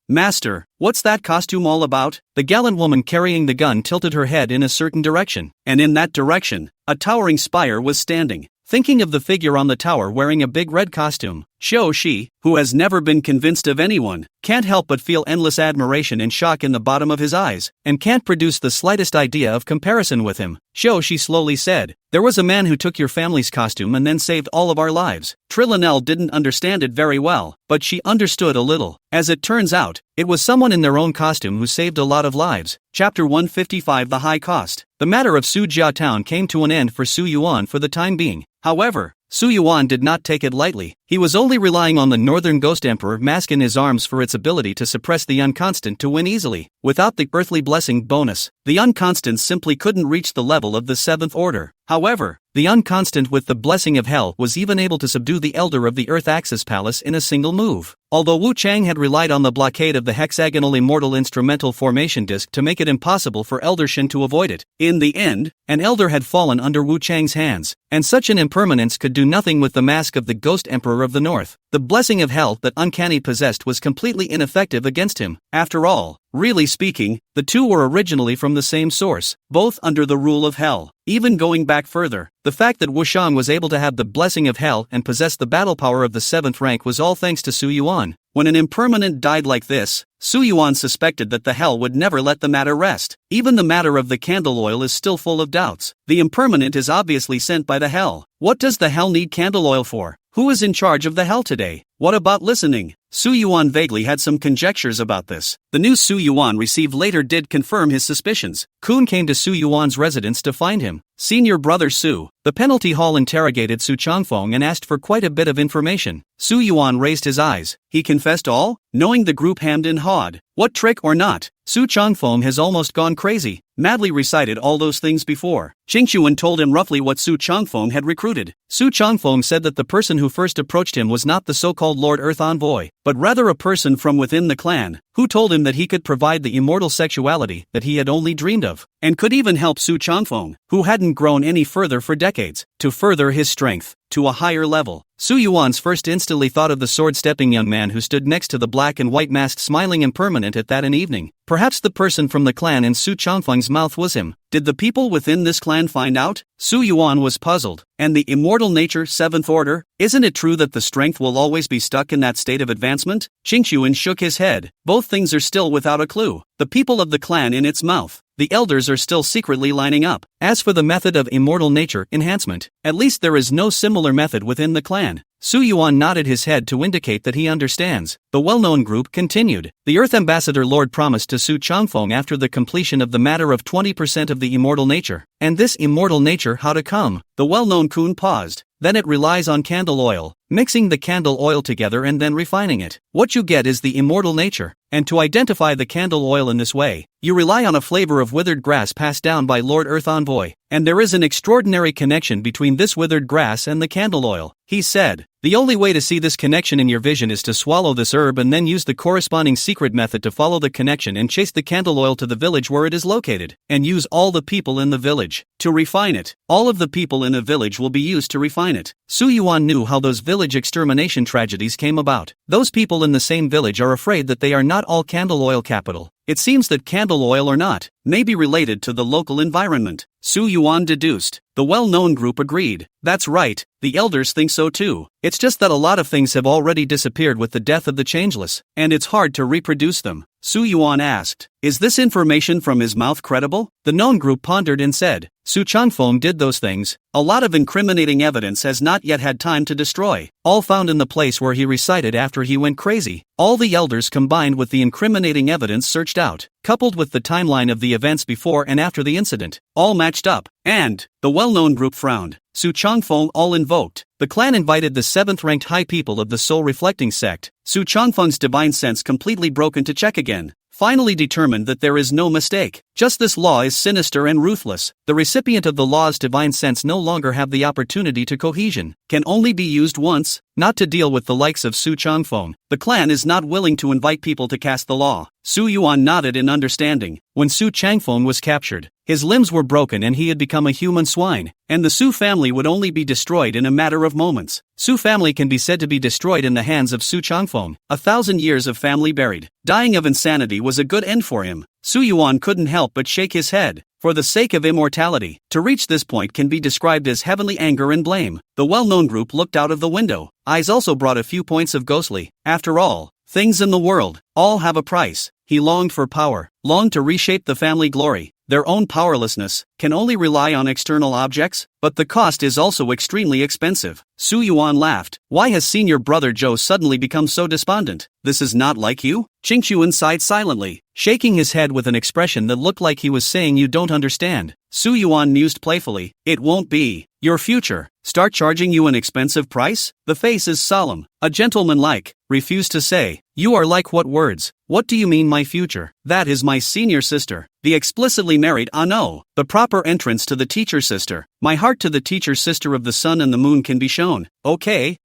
[SPEAKER 1] what's that costume all about? The gallant woman carrying the gun tilted her head in a certain direction, and in that direction, a towering spire was standing. Thinking of the figure on the tower wearing a big red costume, Xiaoxi, who has never been convinced of anyone, can't help but feel endless admiration and shock in the bottom of his eyes, and can't produce the slightest idea of comparison with him. Xiaoxi slowly said, there was a man who took your family's costume and then saved all of our lives. Trillinelle didn't understand it very well, but she understood a little. As it turns out, it was someone in their own costume who saved a lot of lives. Chapter 155 The High Cost. The matter of Sujia Town came to an end for Su Yuan for the time being. However, Su Yuan did not take it lightly. He was only relying on the Northern Ghost Emperor mask in his arms for its ability to suppress the unconstant to win easily. Without the earthly blessing bonus, the unconstant simply couldn't reach the level of the 7th order. However, the unconstant with the blessing of hell was even able to subdue the Elder of the Earth Axis Palace in a single move. Although Wu Chang had relied on the blockade of the hexagonal immortal instrumental formation disc to make it impossible for Elder Shin to avoid it, in the end, an elder had fallen under Wu Chang's hands, and such an impermanence could do nothing with the mask of the Ghost Emperor of the North. The blessing of hell that Uncanny possessed was completely ineffective against him. After all, really speaking, the two were originally from the same source, both under the rule of hell. Even going back further, the fact that Wushang was able to have the blessing of hell and possess the battle power of the 7th rank was all thanks to Su Yuan. When an impermanent died like this, Su Yuan suspected that the hell would never let the matter rest. Even the matter of the candle oil is still full of doubts. The impermanent is obviously sent by the hell. What does the hell need candle oil for? Who is in charge of the hell today? What about listening? Su Yuan vaguely had some conjectures about this. The news Su Yuan received later did confirm his suspicions. Kun came to Su Yuan's residence to find him. Senior brother Su. The penalty hall interrogated Su Changfeng and asked for quite a bit of information. Su Yuan raised his eyes. He confessed all? Knowing the group hemmed and hawed. What trick or not? Su Changfeng has almost gone crazy. Madly recited all those things before. Qingxuan told him roughly what Su Changfeng had recruited. Su Changfeng said that the person who first approached him was not the so-called Lord Earth Envoy, but rather a person from within the clan, who told him that he could provide the immortal sexuality that he had only dreamed of, and could even help Su Changfeng, who hadn't grown any further for decades, to further his strength to a higher level. Su Yuan's first instantly thought of the sword-stepping young man who stood next to the black and white masked smiling impermanent at that evening. Perhaps the person from the clan in Su Changfeng's mouth was him. Did the people within this clan find out? Su Yuan was puzzled. And the immortal nature 7th order? Isn't it true that the strength will always be stuck in that state of advancement? Qingxuan shook his head. Both things are still without a clue. The people of the clan in its mouth. The elders are still secretly lining up. As for the method of immortal nature enhancement, at least there is no similar method within the clan. Su Yuan nodded his head to indicate that he understands. The well-known group continued. The Earth Ambassador Lord promised to Su Changfeng after the completion of the matter of 20% of the immortal nature. And this immortal nature how to come? The well-known Kun paused. Then it relies on candle oil. mixing the candle oil together and then refining it. What you get is the immortal nature. And to identify the candle oil in this way, you rely on a flavor of withered grass passed down by Lord Earth Envoy. And there is an extraordinary connection between this withered grass and the candle oil. He said, the only way to see this connection in your vision is to swallow this herb and then use the corresponding secret method to follow the connection and chase the candle oil to the village where it is located, and use all the people in the village to refine it. All of the people in a village will be used to refine it. Su Yuan knew how those village extermination tragedies came about. Those people in the same village are afraid that they are not all candle oil capital. It seems that candle oil or not, may be related to the local environment. Su Yuan deduced. The well-known group agreed. That's right, the elders think so too. It's just that a lot of things have already disappeared with the death of the changeless, and it's hard to reproduce them. Su Yuan asked, is this information from his mouth credible? The known group pondered and said, Su Changfeng did those things. A lot of incriminating evidence has not yet had time to destroy, all found in the place where he recited after he went crazy. All the elders combined with the incriminating evidence searched out, coupled with the timeline of the events before and after the incident, all matched up, and the well-known group frowned. Su Changfeng all invoked. The clan invited the 7th-ranked high people of the soul-reflecting sect. Su Changfeng's divine sense completely broken to check again. Finally determined that there is no mistake. Just this law is sinister and ruthless. The recipient of the law's divine sense no longer have the opportunity to cohesion, can only be used once, not to deal with the likes of Su Changfeng. The clan is not willing to invite people to cast the law. Su Yuan nodded in understanding. When Su Changfeng was captured, his limbs were broken and he had become a human swine, and the Su family would only be destroyed in a matter of moments. Su family can be said to be destroyed in the hands of Su Changfeng. 1,000 years of family buried. Dying of insanity was a good end for him. Su Yuan couldn't help but shake his head. For the sake of immortality, to reach this point can be described as heavenly anger and blame. The well-known group looked out of the window. Eyes also brought a few points of ghostly. After all, things in the world, all have a price. He longed for power, longed to reshape the family glory. Their own powerlessness can only rely on external objects, but the cost is also extremely expensive. Su Yuan laughed. Why has senior brother Zhou suddenly become so despondent? This is not like you? Qingchuan sighed silently, shaking his head with an expression that looked like he was saying you don't understand. Su Yuan mused playfully, it won't be. Your future, start charging you an expensive price? The face is solemn, a gentleman-like, refused to say. You are like what words? What do you mean my future? That is my senior sister. The explicitly married no. The proper entrance to the teacher sister. My heart to the teacher sister of the sun and the moon can be shown. Okay.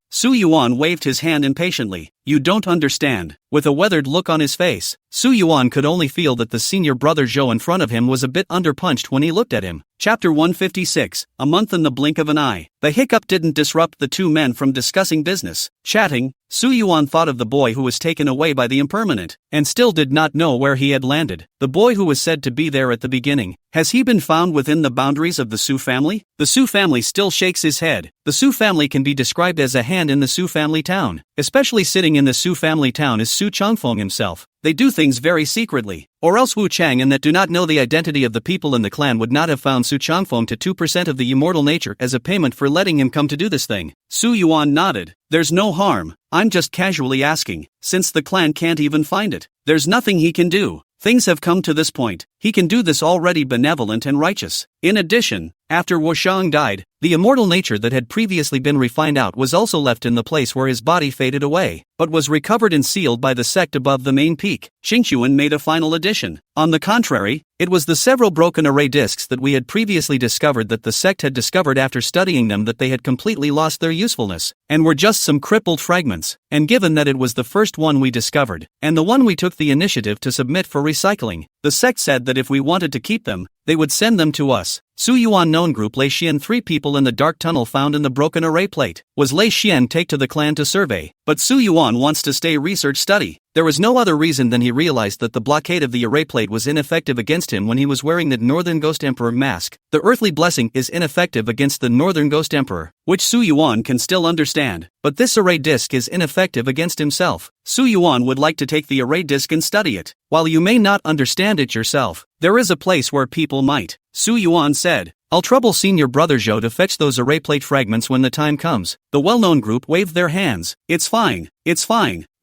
[SPEAKER 1] Su Yuan waved his hand impatiently. You don't understand. With a weathered look on his face, Su Yuan could only feel that the senior brother Zhou in front of him was a bit underpunched when he looked at him. Chapter 156, A month in the blink of an eye. The hiccup didn't disrupt the two men from discussing business. Chatting, Su Yuan thought of the boy who was taken away by the impermanent, and still did not know where he had landed. The boy who was said to be there at the beginning. Has he been found within the boundaries of the Su family? The Su family still shakes his head. The Su family can be described as a hand in the Su family town. Especially sitting in the Su family town is Su Changfeng himself. They do things very secretly. Or else Wu Chang and that do not know the identity of the people in the clan would not have found Su Changfeng to 2% of the immortal nature as a payment for letting him come to do this thing. Su Yuan nodded. There's no harm. I'm just casually asking. Since the clan can't even find it, there's nothing he can do. Things have come to this point. He can do this already benevolent and righteous. In addition, after Wu Shang died, the immortal nature that had previously been refined out was also left in the place where his body faded away, but was recovered and sealed by the sect above the main peak. Qingchuan made a final addition. On the contrary, it was the several broken array discs that we had previously discovered that the sect had discovered after studying them that they had completely lost their usefulness, and were just some crippled fragments, and given that it was the first one we discovered, and the one we took the initiative to submit for recycling, the sect said that if we wanted to keep them, they would send them to us. Su Yuan known group Lei Xian 3 people in the dark tunnel found in the broken array plate. Was Lei Xian take to the clan to survey, but Su Yuan wants to stay research study. There was no other reason than he realized that the blockade of the array plate was ineffective against him when he was wearing the Northern Ghost Emperor mask. The earthly blessing is ineffective against the Northern Ghost Emperor, which Su Yuan can still understand, but this array disc is ineffective against himself. Su Yuan would like to take the array disc and study it. While you may not understand it yourself, there is a place where people might. Su Yuan said, I'll trouble senior brother Zhou to fetch those array plate fragments when the time comes. The well-known group waved their hands. It's fine.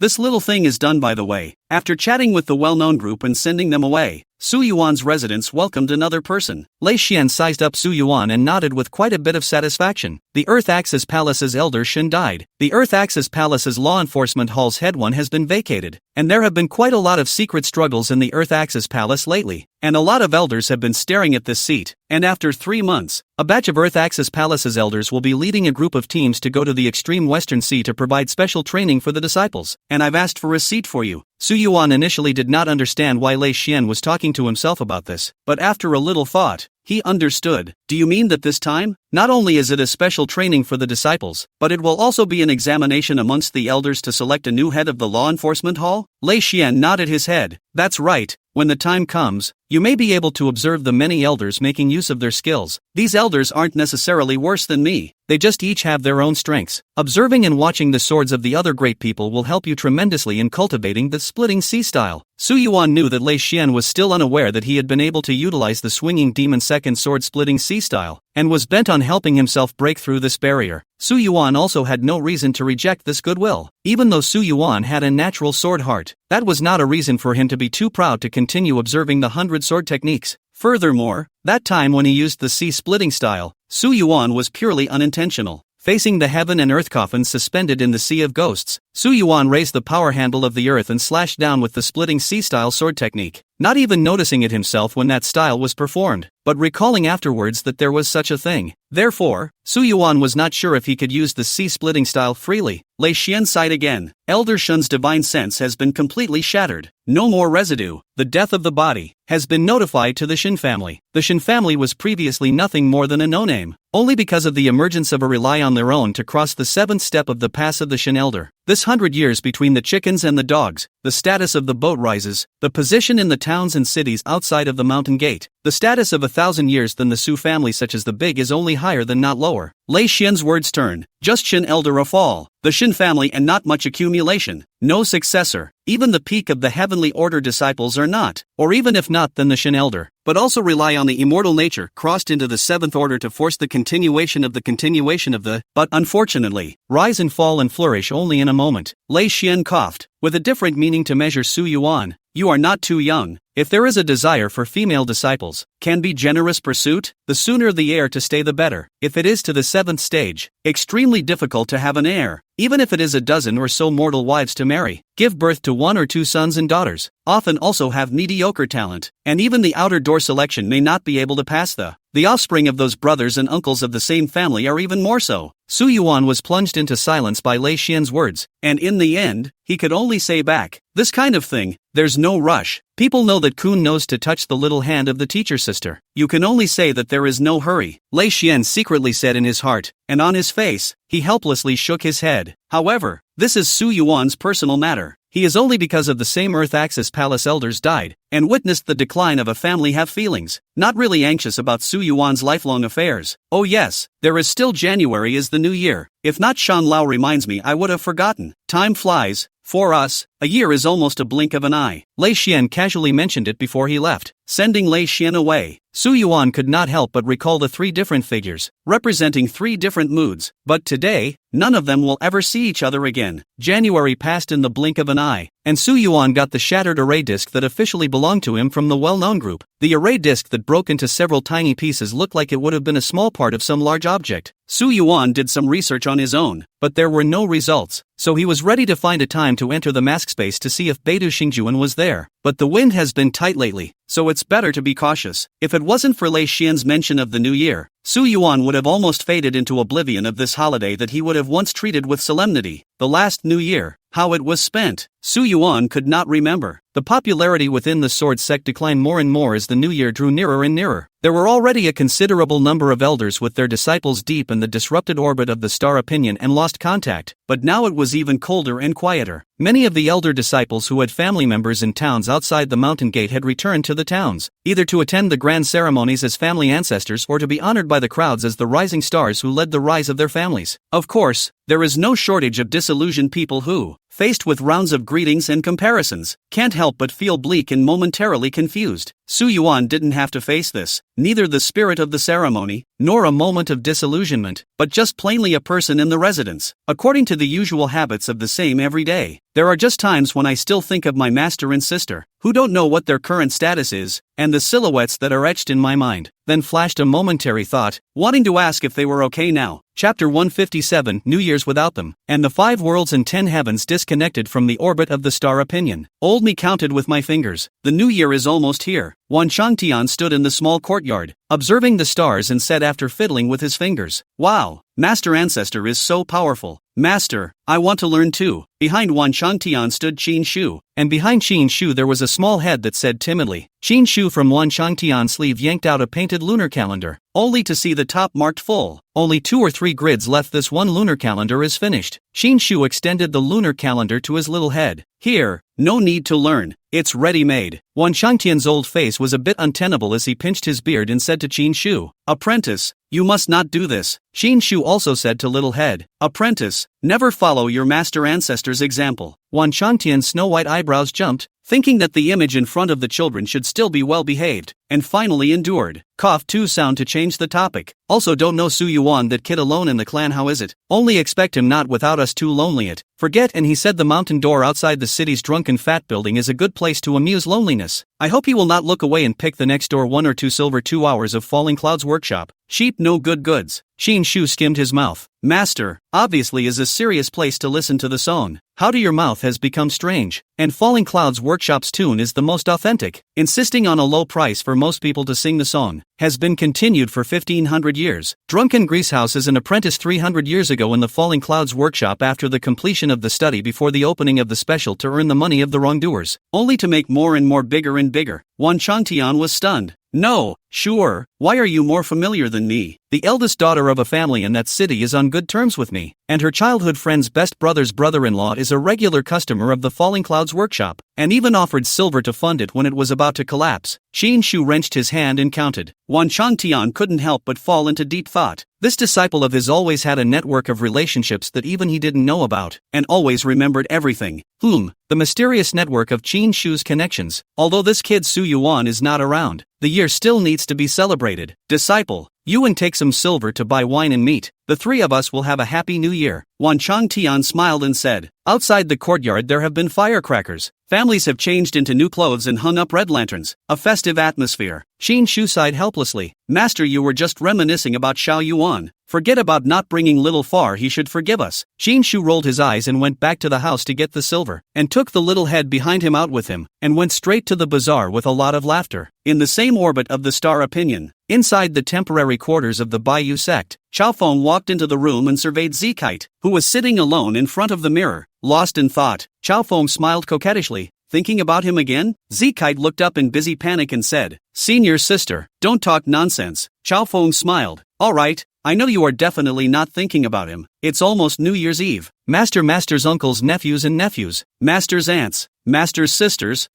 [SPEAKER 1] This little thing is done by the way. After chatting with the well-known group and sending them away, Su Yuan's residence welcomed another person. Lei Xian sized up Su Yuan and nodded with quite a bit of satisfaction. The Earth Axis Palace's elder Shen died. The Earth Axis Palace's law enforcement hall's head one has been vacated, and there have been quite a lot of secret struggles in the Earth Axis Palace lately, and a lot of elders have been staring at this seat. And after 3 months, a batch of Earth Axis Palace's elders will be leading a group of teams to go to the extreme Western Sea to provide special training for the disciples, and I've asked for a seat for you. Su Yuan initially did not understand why Lei Xian was talking to himself about this, but after a little thought, he understood. Do you mean that this time, not only is it a special training for the disciples, but it will also be an examination amongst the elders to select a new head of the law enforcement hall? Lei Xian nodded his head. That's right. When the time comes, you may be able to observe the many elders making use of their skills. These elders aren't necessarily worse than me, they just each have their own strengths. Observing and watching the swords of the other great people will help you tremendously in cultivating the splitting sea style. Su Yuan knew that Lei Xian was still unaware that he had been able to utilize the swinging demon second sword splitting sea style, and was bent on helping himself break through this barrier. Su Yuan also had no reason to reject this goodwill. Even though Su Yuan had a natural sword heart, that was not a reason for him to be too proud to continue observing the 100 sword techniques. Furthermore, that time when he used the sea-splitting style, Su Yuan was purely unintentional. Facing the heaven and earth coffins suspended in the sea of ghosts, Su Yuan raised the power handle of the earth and slashed down with the splitting sea-style sword technique, not even noticing it himself when that style was performed, but recalling afterwards that there was such a thing. Therefore, Su Yuan was not sure if he could use the sea-splitting style freely. Lei Xian sighed again. Elder Shen's divine sense has been completely shattered. No more residue. The death of the body has been notified to the Shen family. The Shen family was previously nothing more than a no-name, only because of the emergence of a rely on their own to cross the 7th step of the pass of the Shen elder. This 100 years between the chickens and the dogs, the status of the boat rises, the position in the towns and cities outside of the mountain gate, the status of 1,000 years than the Su family such as the big is only higher than not lower. Lei Xian's words turn. Just Shen elder a fall, the Shen family and not much accumulation, no successor, even the peak of the heavenly order disciples are not, or even if not then the Shen elder, but also rely on the immortal nature crossed into the 7th order to force the continuation of the, but unfortunately, rise and fall and flourish only in a moment. Lei Xian coughed, with a different meaning to measure Su Yuan. You are not too young. If there is a desire for female disciples, can be generous pursuit, the sooner the heir to stay the better. If it is to the 7th stage, extremely difficult to have an heir, even if it is a dozen or so mortal wives to marry, give birth to 1 or 2 sons and daughters, often also have mediocre talent, and even the outer door selection may not be able to pass the offspring of those brothers and uncles of the same family are even more so. Su Yuan was plunged into silence by Lei Xian's words, and in the end, he could only say back, this kind of thing, there's no rush. People know that Kun knows to touch the little hand of the teacher sister. You can only say that there is no hurry, Lei Xian secretly said in his heart, and on his face, he helplessly shook his head. However, this is Su Yuan's personal matter. He is only because of the same Earth Axis Palace elders died, and witnessed the decline of a family have feelings, not really anxious about Su Yuan's lifelong affairs. Oh yes, there is still January is the new year. If not Shan Lao reminds me I would have forgotten. Time flies. For us, a year is almost a blink of an eye. Lei Xian casually mentioned it before he left. Sending Lei Xian away, Su Yuan could not help but recall the 3 different figures, representing 3 different moods, but today, none of them will ever see each other again. January passed in the blink of an eye, and Su Yuan got the shattered array disc that officially belonged to him from the well-known group. The array disc that broke into several tiny pieces looked like it would have been a small part of some large object. Su Yuan did some research on his own, but there were no results, so he was ready to find a time to enter the mask space to see if Beidou Xingjuan was there. But the wind has been tight lately, so it's better to be cautious. If it wasn't for Lei Xian's mention of the new year, Su Yuan would have almost faded into oblivion of this holiday that he would have once treated with solemnity. The last new year, how it was spent, Su Yuan could not remember. The popularity within the sword sect declined more and more as the new year drew nearer and nearer. There were already a considerable number of elders with their disciples deep in the disrupted orbit of the star opinion and lost contact, but now it was even colder and quieter. Many of the elder disciples who had family members in towns outside the mountain gate had returned to the towns, either to attend the grand ceremonies as family ancestors or to be honored by the crowds as the rising stars who led the rise of their families. Of course, there is no shortage of disillusioned people who, faced with rounds of greetings and comparisons, can't help but feel bleak and momentarily confused. Su Yuan didn't have to face this, neither the spirit of the ceremony, nor a moment of disillusionment, but just plainly a person in the residence, according to the usual habits of the same every day. There are just times when I still think of my master and sister, who don't know what their current status is, and the silhouettes that are etched in my mind. Then flashed a momentary thought, wanting to ask if they were okay now. Chapter 157, New Year's without them, and the 5 worlds and 10 heavens disconnected from the orbit of the star opinion. Old me counted with my fingers. The new year is almost here. Wan Shangtian stood in the small courtyard, observing the stars and said after fiddling with his fingers, "Wow, Master Ancestor is so powerful. Master, I want to learn too." Behind Wan Shangtian stood Qin Shu, and behind Qin Shu there was a small head that said timidly. Qin Shu from Wan Shangtian's sleeve yanked out a painted lunar calendar, only to see the top marked full. Only 2 or 3 grids left. This one lunar calendar is finished. Qin Shu extended the lunar calendar to his little head. "Here, no need to learn. It's ready-made." Wan Shangtian's old face was a bit untenable as he pinched his beard and said to Qin Shu, "Apprentice, you must not do this." Qin Shu also said to Little Head, "Apprentice, never follow your master ancestor's example." Wan Shangtian's snow-white eyebrows jumped, thinking that the image in front of the children should still be well-behaved, and finally endured. Cough too sound to change the topic. "Also don't know Su Yuan, that kid alone in the clan, how is it? Only expect him not without us too lonely it. Forget." And he said the mountain door outside the city's drunken fat building is a good place to amuse loneliness. I hope he will not look away and pick the next door 1 or 2 silver 2 hours of Falling Cloud's workshop. Sheep no good goods. Qin Shu skimmed his mouth. "Master, obviously is a serious place to listen to the song. How do your mouth has become strange, and Falling Cloud's workshop's tune is the most authentic. Insisting on a low price for most people to sing the song has been continued for 1500 years. Drunken Greasehouse is an apprentice 300 years ago in the Falling Cloud's workshop after the completion of the study before the opening of the special to earn the money of the wrongdoers, only to make more and more bigger and bigger." Wan Shangtian was stunned. "No, sure, why are you more familiar than me? The eldest daughter of a family in that city is on good terms with me, and her childhood friend's best brother's brother-in-law is a regular customer of the Falling Clouds workshop, and even offered silver to fund it when it was about to collapse." Qin Shu wrenched his hand and counted. Wan Shangtian couldn't help but fall into deep thought. This disciple of his always had a network of relationships that even he didn't know about, and always remembered everything. The mysterious network of Qin Shu's connections. Although this kid Su Yuan is not around, the year still needs to be celebrated. "Disciple, Yuan, take some silver to buy wine and meat. The 3 of us will have a happy new year." Wan Shangtian smiled and said, "Outside the courtyard there have been firecrackers. Families have changed into new clothes and hung up red lanterns. A festive atmosphere." Qin Shu sighed helplessly. "Master, you were just reminiscing about Xiao Yuan. Forget about not bringing little far, he should forgive us." Qin Shu rolled his eyes and went back to the house to get the silver, and took the little head behind him out with him, and went straight to the bazaar with a lot of laughter. In the same orbit of the star opinion, inside the temporary quarters of the Baiyu sect, Chaofeng walked into the room and surveyed Zikite, who was sitting alone in front of the mirror, lost in thought. Chaofeng smiled coquettishly. "Thinking about him again?" Zikite looked up in busy panic and said, "Senior sister, don't talk nonsense." Chaofeng smiled. "All right, I know you are definitely not thinking about him. It's almost New Year's Eve. Master's uncles, nephews and nephews, Master's aunts, Master's sisters,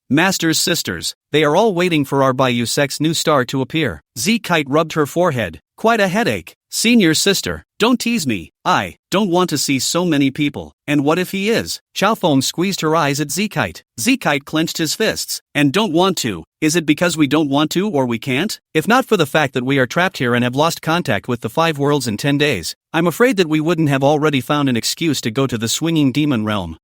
[SPEAKER 1] they are all waiting for our Baiyu sect's new star to appear." Zikite rubbed her forehead. "Quite a headache. Senior sister, don't tease me. I don't want to see so many people. And what if he is?" Chaofeng squeezed her eyes at Zikite. Zikite clenched his fists. "And don't want to? Is it because we don't want to or we can't? If not for the fact that we are trapped here and have lost contact with the 5 worlds in 10 days, I'm afraid that we wouldn't have already found an excuse to go to the swinging demon realm."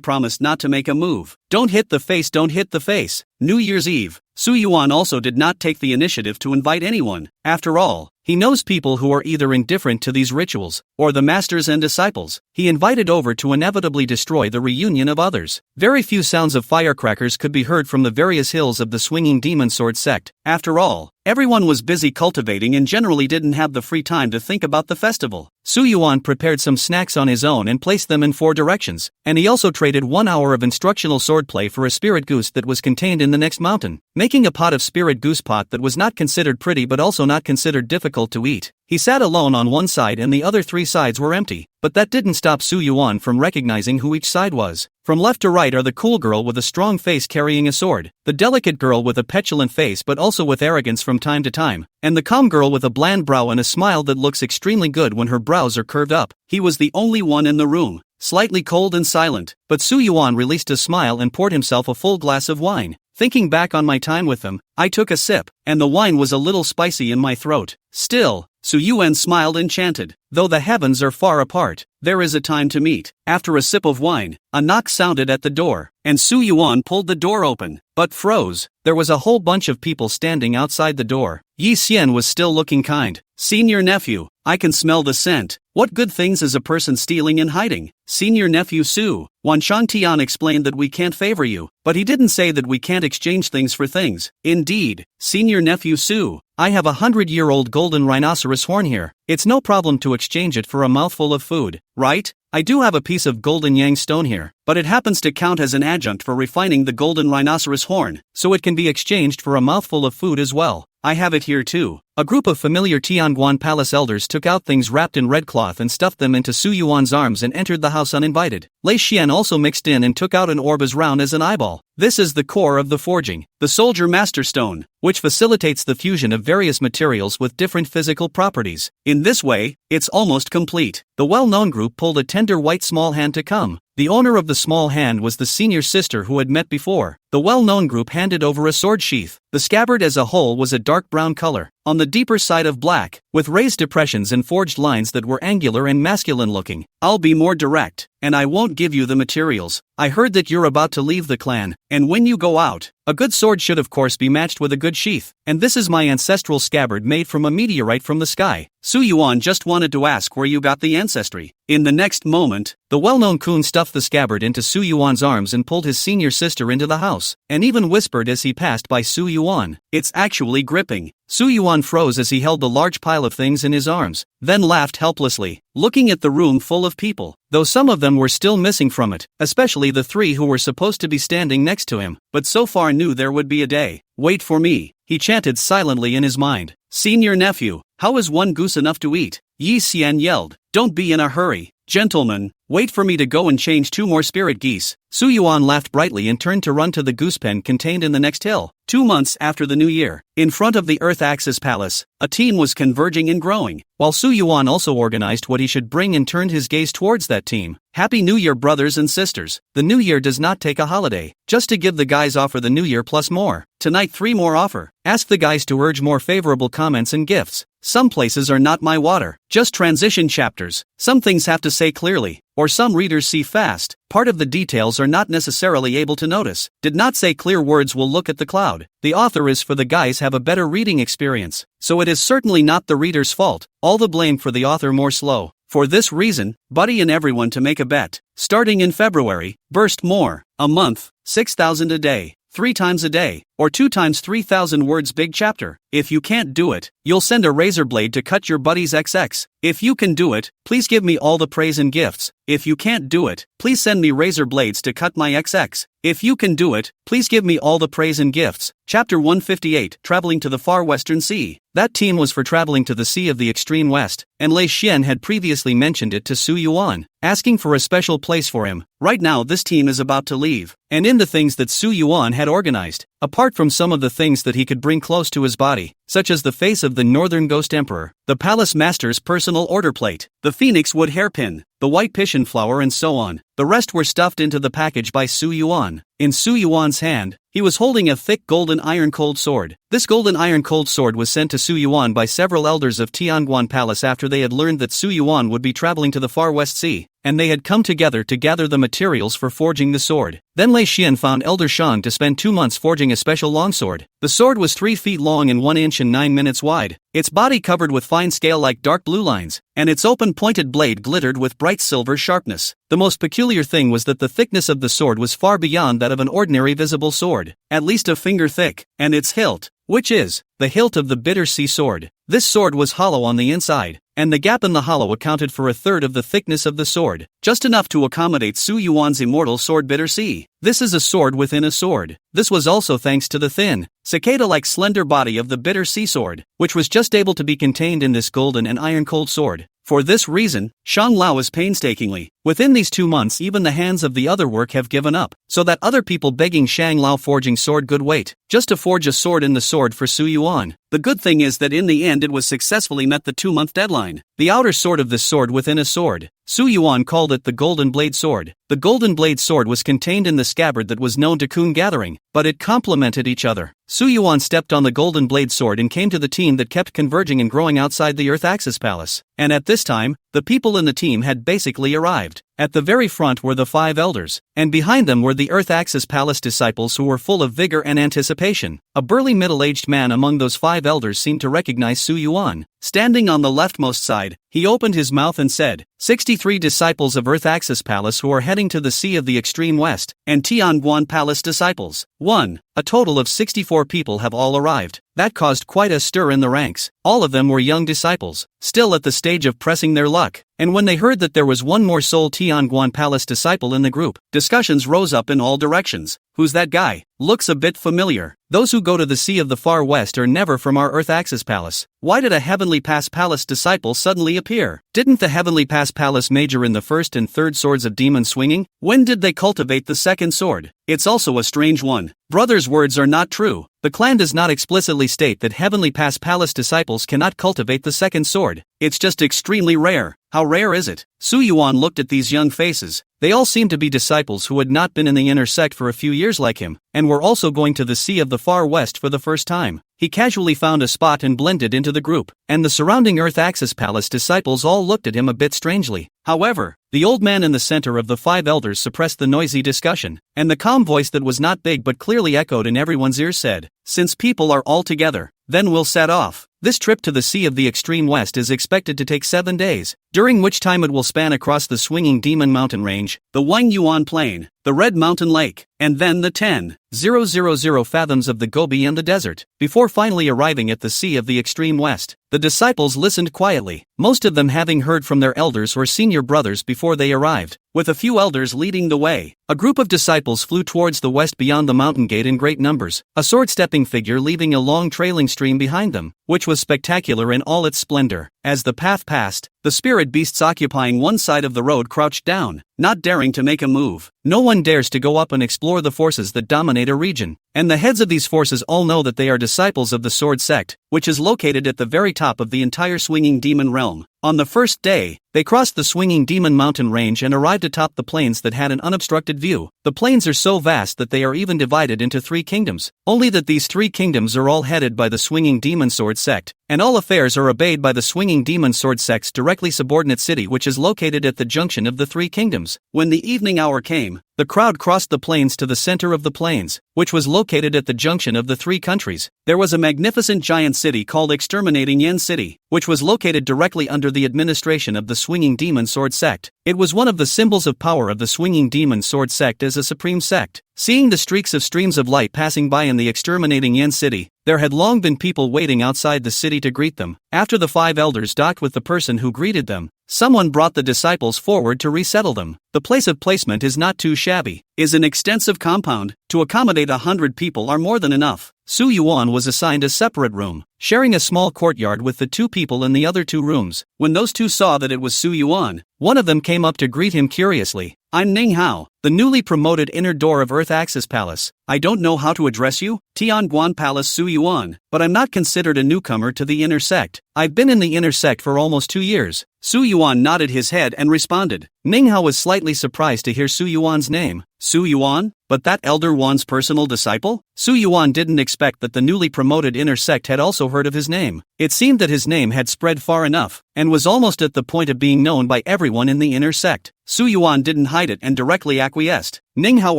[SPEAKER 1] Promise not to make a move. Don't hit the face. New Year's Eve. Su Yuan also did not take the initiative to invite anyone. After all, he knows people who are either indifferent to these rituals, or the masters and disciples he invited over to inevitably destroy the reunion of others. Very few sounds of firecrackers could be heard from the various hills of the swinging demon sword sect. After all, everyone was busy cultivating and generally didn't have the free time to think about the festival. Su Yuan prepared some snacks on his own and placed them in 4 directions, and he also traded 1 hour of instructional swordplay for a spirit goose that was contained in the next mountain, making a pot of spirit goose pot that was not considered pretty but also not considered difficult to eat. He sat alone on one side and the other 3 sides were empty, but that didn't stop Su Yuan from recognizing who each side was. From left to right are the cool girl with a strong face carrying a sword, the delicate girl with a petulant face but also with arrogance from time to time, and the calm girl with a bland brow and a smile that looks extremely good when her brows are curved up. He was the only one in the room. slightly cold and silent, but Su Yuan released a smile and poured himself a full glass of wine. Thinking back on my time with them, I took a sip, and the wine was a little spicy in my throat. Still, Su Yuan smiled enchanted. Though the heavens are far apart, there is a time to meet. After a sip of wine, a knock sounded at the door, and Su Yuan pulled the door open, but froze. There was a whole bunch of people standing outside the door. Yi Xian was still looking kind. Senior nephew, I can smell the scent. What good things is a person stealing and hiding? Senior nephew Su, Wan Shangtian explained that we can't favor you, but he didn't say that we can't exchange things for things. Indeed, senior nephew Su, I have a 100-year-old golden rhinoceros horn here. It's no problem to exchange it for a mouthful of food, right? I do have a piece of golden yang stone here, but it happens to count as an adjunct for refining the golden rhinoceros horn, so it can be exchanged for a mouthful of food as well. I have it here too. A group of familiar Tianguan palace elders took out things wrapped in red cloth and stuffed them into Su Yuan's arms and entered the house uninvited. Lei Xian also mixed in and took out an orb as round as an eyeball. This is the core of the forging, the soldier master stone, which facilitates the fusion of various materials with different physical properties. In this way, it's almost complete. The well-known group pulled a tender white small hand to come. The owner of the small hand was the senior sister who had met before. The well-known group handed over a sword sheath. The scabbard as a whole was a dark brown color, on the deeper side of black, with raised depressions and forged lines that were angular and masculine-looking. I'll be more direct, and I won't give you the materials. I heard that you're about to leave the clan, and when you go out, a good sword should of course be matched with a good sheath, and this is my ancestral scabbard made from a meteorite from the sky. Su Yuan just wanted to ask where you got the ancestry. In the next moment, the well-known Kun stuffed the scabbard into Su Yuan's arms and pulled his senior sister into the house, and even whispered as he passed by Su Yuan, "It's actually gripping." Su Yuan froze as he held the large pile of things in his arms, then laughed helplessly, looking at the room full of people, though some of them were still missing from it, especially the three who were supposed to be standing next to him, but so far knew there would be a day. Wait for me, he chanted silently in his mind. Senior nephew, how is one goose enough to eat? Yi Xian yelled. Don't be in a hurry. Gentlemen, wait for me to go and change 2 more spirit geese. Su Yuan laughed brightly and turned to run to the goose pen contained in the next hill. 2 months after the new year, in front of the Earth Axis Palace, a team was converging and growing, while Su Yuan also organized what he should bring and turned his gaze towards that team. Happy New Year, brothers and sisters. The New Year does not take a holiday, just to give the guys offer the New Year plus more. Tonight 3 more offer. Ask the guys to urge more favorable comments and gifts. Some places are not my water, just transition chapters. Some things have to say clearly, or some readers see fast. Part of the details are not necessarily able to notice. Did not say clear words will look at the cloud. The author is for the guys have a better reading experience, so it is certainly not the reader's fault. All the blame for the author more slow. For this reason, buddy and everyone to make a bet. Starting in February, burst more, a month, 6,000 a day. 3 times a day, or 2 times 3,000 words big chapter. If you can't do it, you'll send a razor blade to cut your buddy's XX. If you can do it, please give me all the praise and gifts. If you can't do it, please send me razor blades to cut my XX. If you can do it, please give me all the praise and gifts. Chapter 158, Traveling to the Far Western Sea. That team was for traveling to the Sea of the Extreme West, and Lei Xian had previously mentioned it to Su Yuan, asking for a special place for him. Right now this team is about to leave, and in the things that Su Yuan had organized, apart from some of the things that he could bring close to his body, such as the face of the Northern Ghost Emperor, the Palace Master's personal order plate, the Phoenix Wood hairpin, the white piston flower and so on, the rest were stuffed into the package by Su Yuan. In Su Yuan's hand, he was holding a thick golden iron-cold sword. This golden iron-cold sword was sent to Su Yuan by several elders of Tianguan Palace after they had learned that Su Yuan would be traveling to the Far West Sea, and they had come together to gather the materials for forging the sword. Then Lei Xian found Elder Zhang to spend 2 months forging a special longsword. The sword was 3 feet long and 1 inch and 9 minutes wide, its body covered with fine scale-like dark blue lines, and its open pointed blade glittered with bright silver sharpness. The most peculiar thing was that the thickness of the sword was far beyond that of an ordinary visible sword, at least a finger thick, and its hilt, which is the hilt of the Bitter Sea sword. This sword was hollow on the inside, and the gap in the hollow accounted for 1/3 of the thickness of the sword, just enough to accommodate Su Yuan's immortal sword Bitter Sea. This is a sword within a sword. This was also thanks to the thin, cicada-like slender body of the Bitter Sea sword, which was just able to be contained in this golden and iron-cold sword. For this reason, Shang Lao is painstakingly, Within these 2 months even the hands of the other work have given up, so that other people begging Shang Lao forging sword good wait, just to forge a sword in the sword for Su Yuan. The good thing is that in the end it was successfully met the 2-month deadline. The outer sword of this sword within a sword. Su Yuan called it the Golden Blade Sword. The Golden Blade Sword was contained in the scabbard that was known to Kun Gathering, but it complemented each other. Su Yuan stepped on the Golden Blade Sword and came to the team that kept converging and growing outside the Earth Axis Palace. And at this time, the people in the team had basically arrived. At the very front were the 5 elders, and behind them were the Earth Axis Palace disciples who were full of vigor and anticipation. A burly middle-aged man among those 5 elders seemed to recognize Su Yuan. Standing on the leftmost side, he opened his mouth and said, 63 disciples of Earth Axis Palace who are heading to the Sea of the Extreme West, and Tianguan Palace disciples. 1. A total of 64 people have all arrived. That caused quite a stir in the ranks. All of them were young disciples, still at the stage of pressing their luck. And when they heard that there was one more sole Tianguan Palace disciple in the group, discussions rose up in all directions. Who's that guy? Looks a bit familiar. Those who go to the Sea of the Far West are never from our Earth Axis Palace. Why did a Heavenly Pass Palace disciple suddenly appear? Didn't the Heavenly Pass Palace major in the 1st and 3rd swords of demon swinging? When did they cultivate the 2nd sword? It's also a strange one. Brother's words are not true. The clan does not explicitly state that Heavenly Pass Palace disciples cannot cultivate the 2nd sword. It's just extremely rare. How rare is it? Su Yuan looked at these young faces. They all seemed to be disciples who had not been in the inner sect for a few years like him, and were also going to the Sea of the Far West for the first time. He casually found a spot and blended into the group, and the surrounding Earth Axis Palace disciples all looked at him a bit strangely. However, the old man in the center of the 5 elders suppressed the noisy discussion, and the calm voice that was not big but clearly echoed in everyone's ears said, "Since people are all together, then we'll set off. This trip to the Sea of the Extreme West is expected to take 7 days, during which time it will span across the swinging Demon Mountain Range, the Wang Yuan Plain, the Red Mountain Lake, and then the 10,000 fathoms of the Gobi and the desert, before finally arriving at the Sea of the Extreme West." The disciples listened quietly, most of them having heard from their elders or senior brothers before they arrived, with a few elders leading the way. A group of disciples flew towards the west beyond the mountain gate in great numbers, a sword-stepping figure leaving a long trailing stream behind them, which was spectacular in all its splendor. As the path passed, the spirit beasts occupying one side of the road crouched down, not daring to make a move. No one dares to go up and explore the forces that dominate a region, and the heads of these forces all know that they are disciples of the Sword Sect, which is located at the very top of the entire swinging demon realm. On the first day, they crossed the swinging demon mountain range and arrived atop the plains that had an unobstructed view. The plains are so vast that they are even divided into 3 kingdoms, only that these 3 kingdoms are all headed by the swinging demon sword sect, and all affairs are obeyed by the swinging demon sword sect's directly subordinate city, which is located at the junction of the 3 kingdoms. When the evening hour came, the crowd crossed the plains to the center of the plains, which was located at the junction of the 3 countries. There was a magnificent giant city called Exterminating Yen City, which was located directly under the administration of the swinging demon sword sect. It was one of the symbols of power of the swinging demon sword sect as a supreme sect. Seeing the streaks of streams of light passing by in the Exterminating Yen City, there had long been people waiting outside the city to greet them. After the 5 elders docked with the person who greeted them, someone brought the disciples forward to resettle them. The place of placement is not too shabby, is an extensive compound. To accommodate 100 people are more than enough. Su Yuan was assigned a separate room, sharing a small courtyard with the 2 people in the other 2 rooms. When those 2 saw that it was Su Yuan, one of them came up to greet him curiously. "I'm Ning Hao, the newly promoted inner door of Earth Axis Palace. I don't know how to address you, Tianguan Palace Su Yuan, but I'm not considered a newcomer to the inner sect. I've been in the inner sect for almost 2 years. Su Yuan nodded his head and responded. Ning Hao was slightly surprised to hear Su Yuan's name. Su Yuan? But that Elder Wan's personal disciple? Su Yuan didn't expect that the newly promoted inner sect had also heard of his name. It seemed that his name had spread far enough, and was almost at the point of being known by everyone in the inner sect. Su Yuan didn't hide it and directly acquiesced. Ning Hao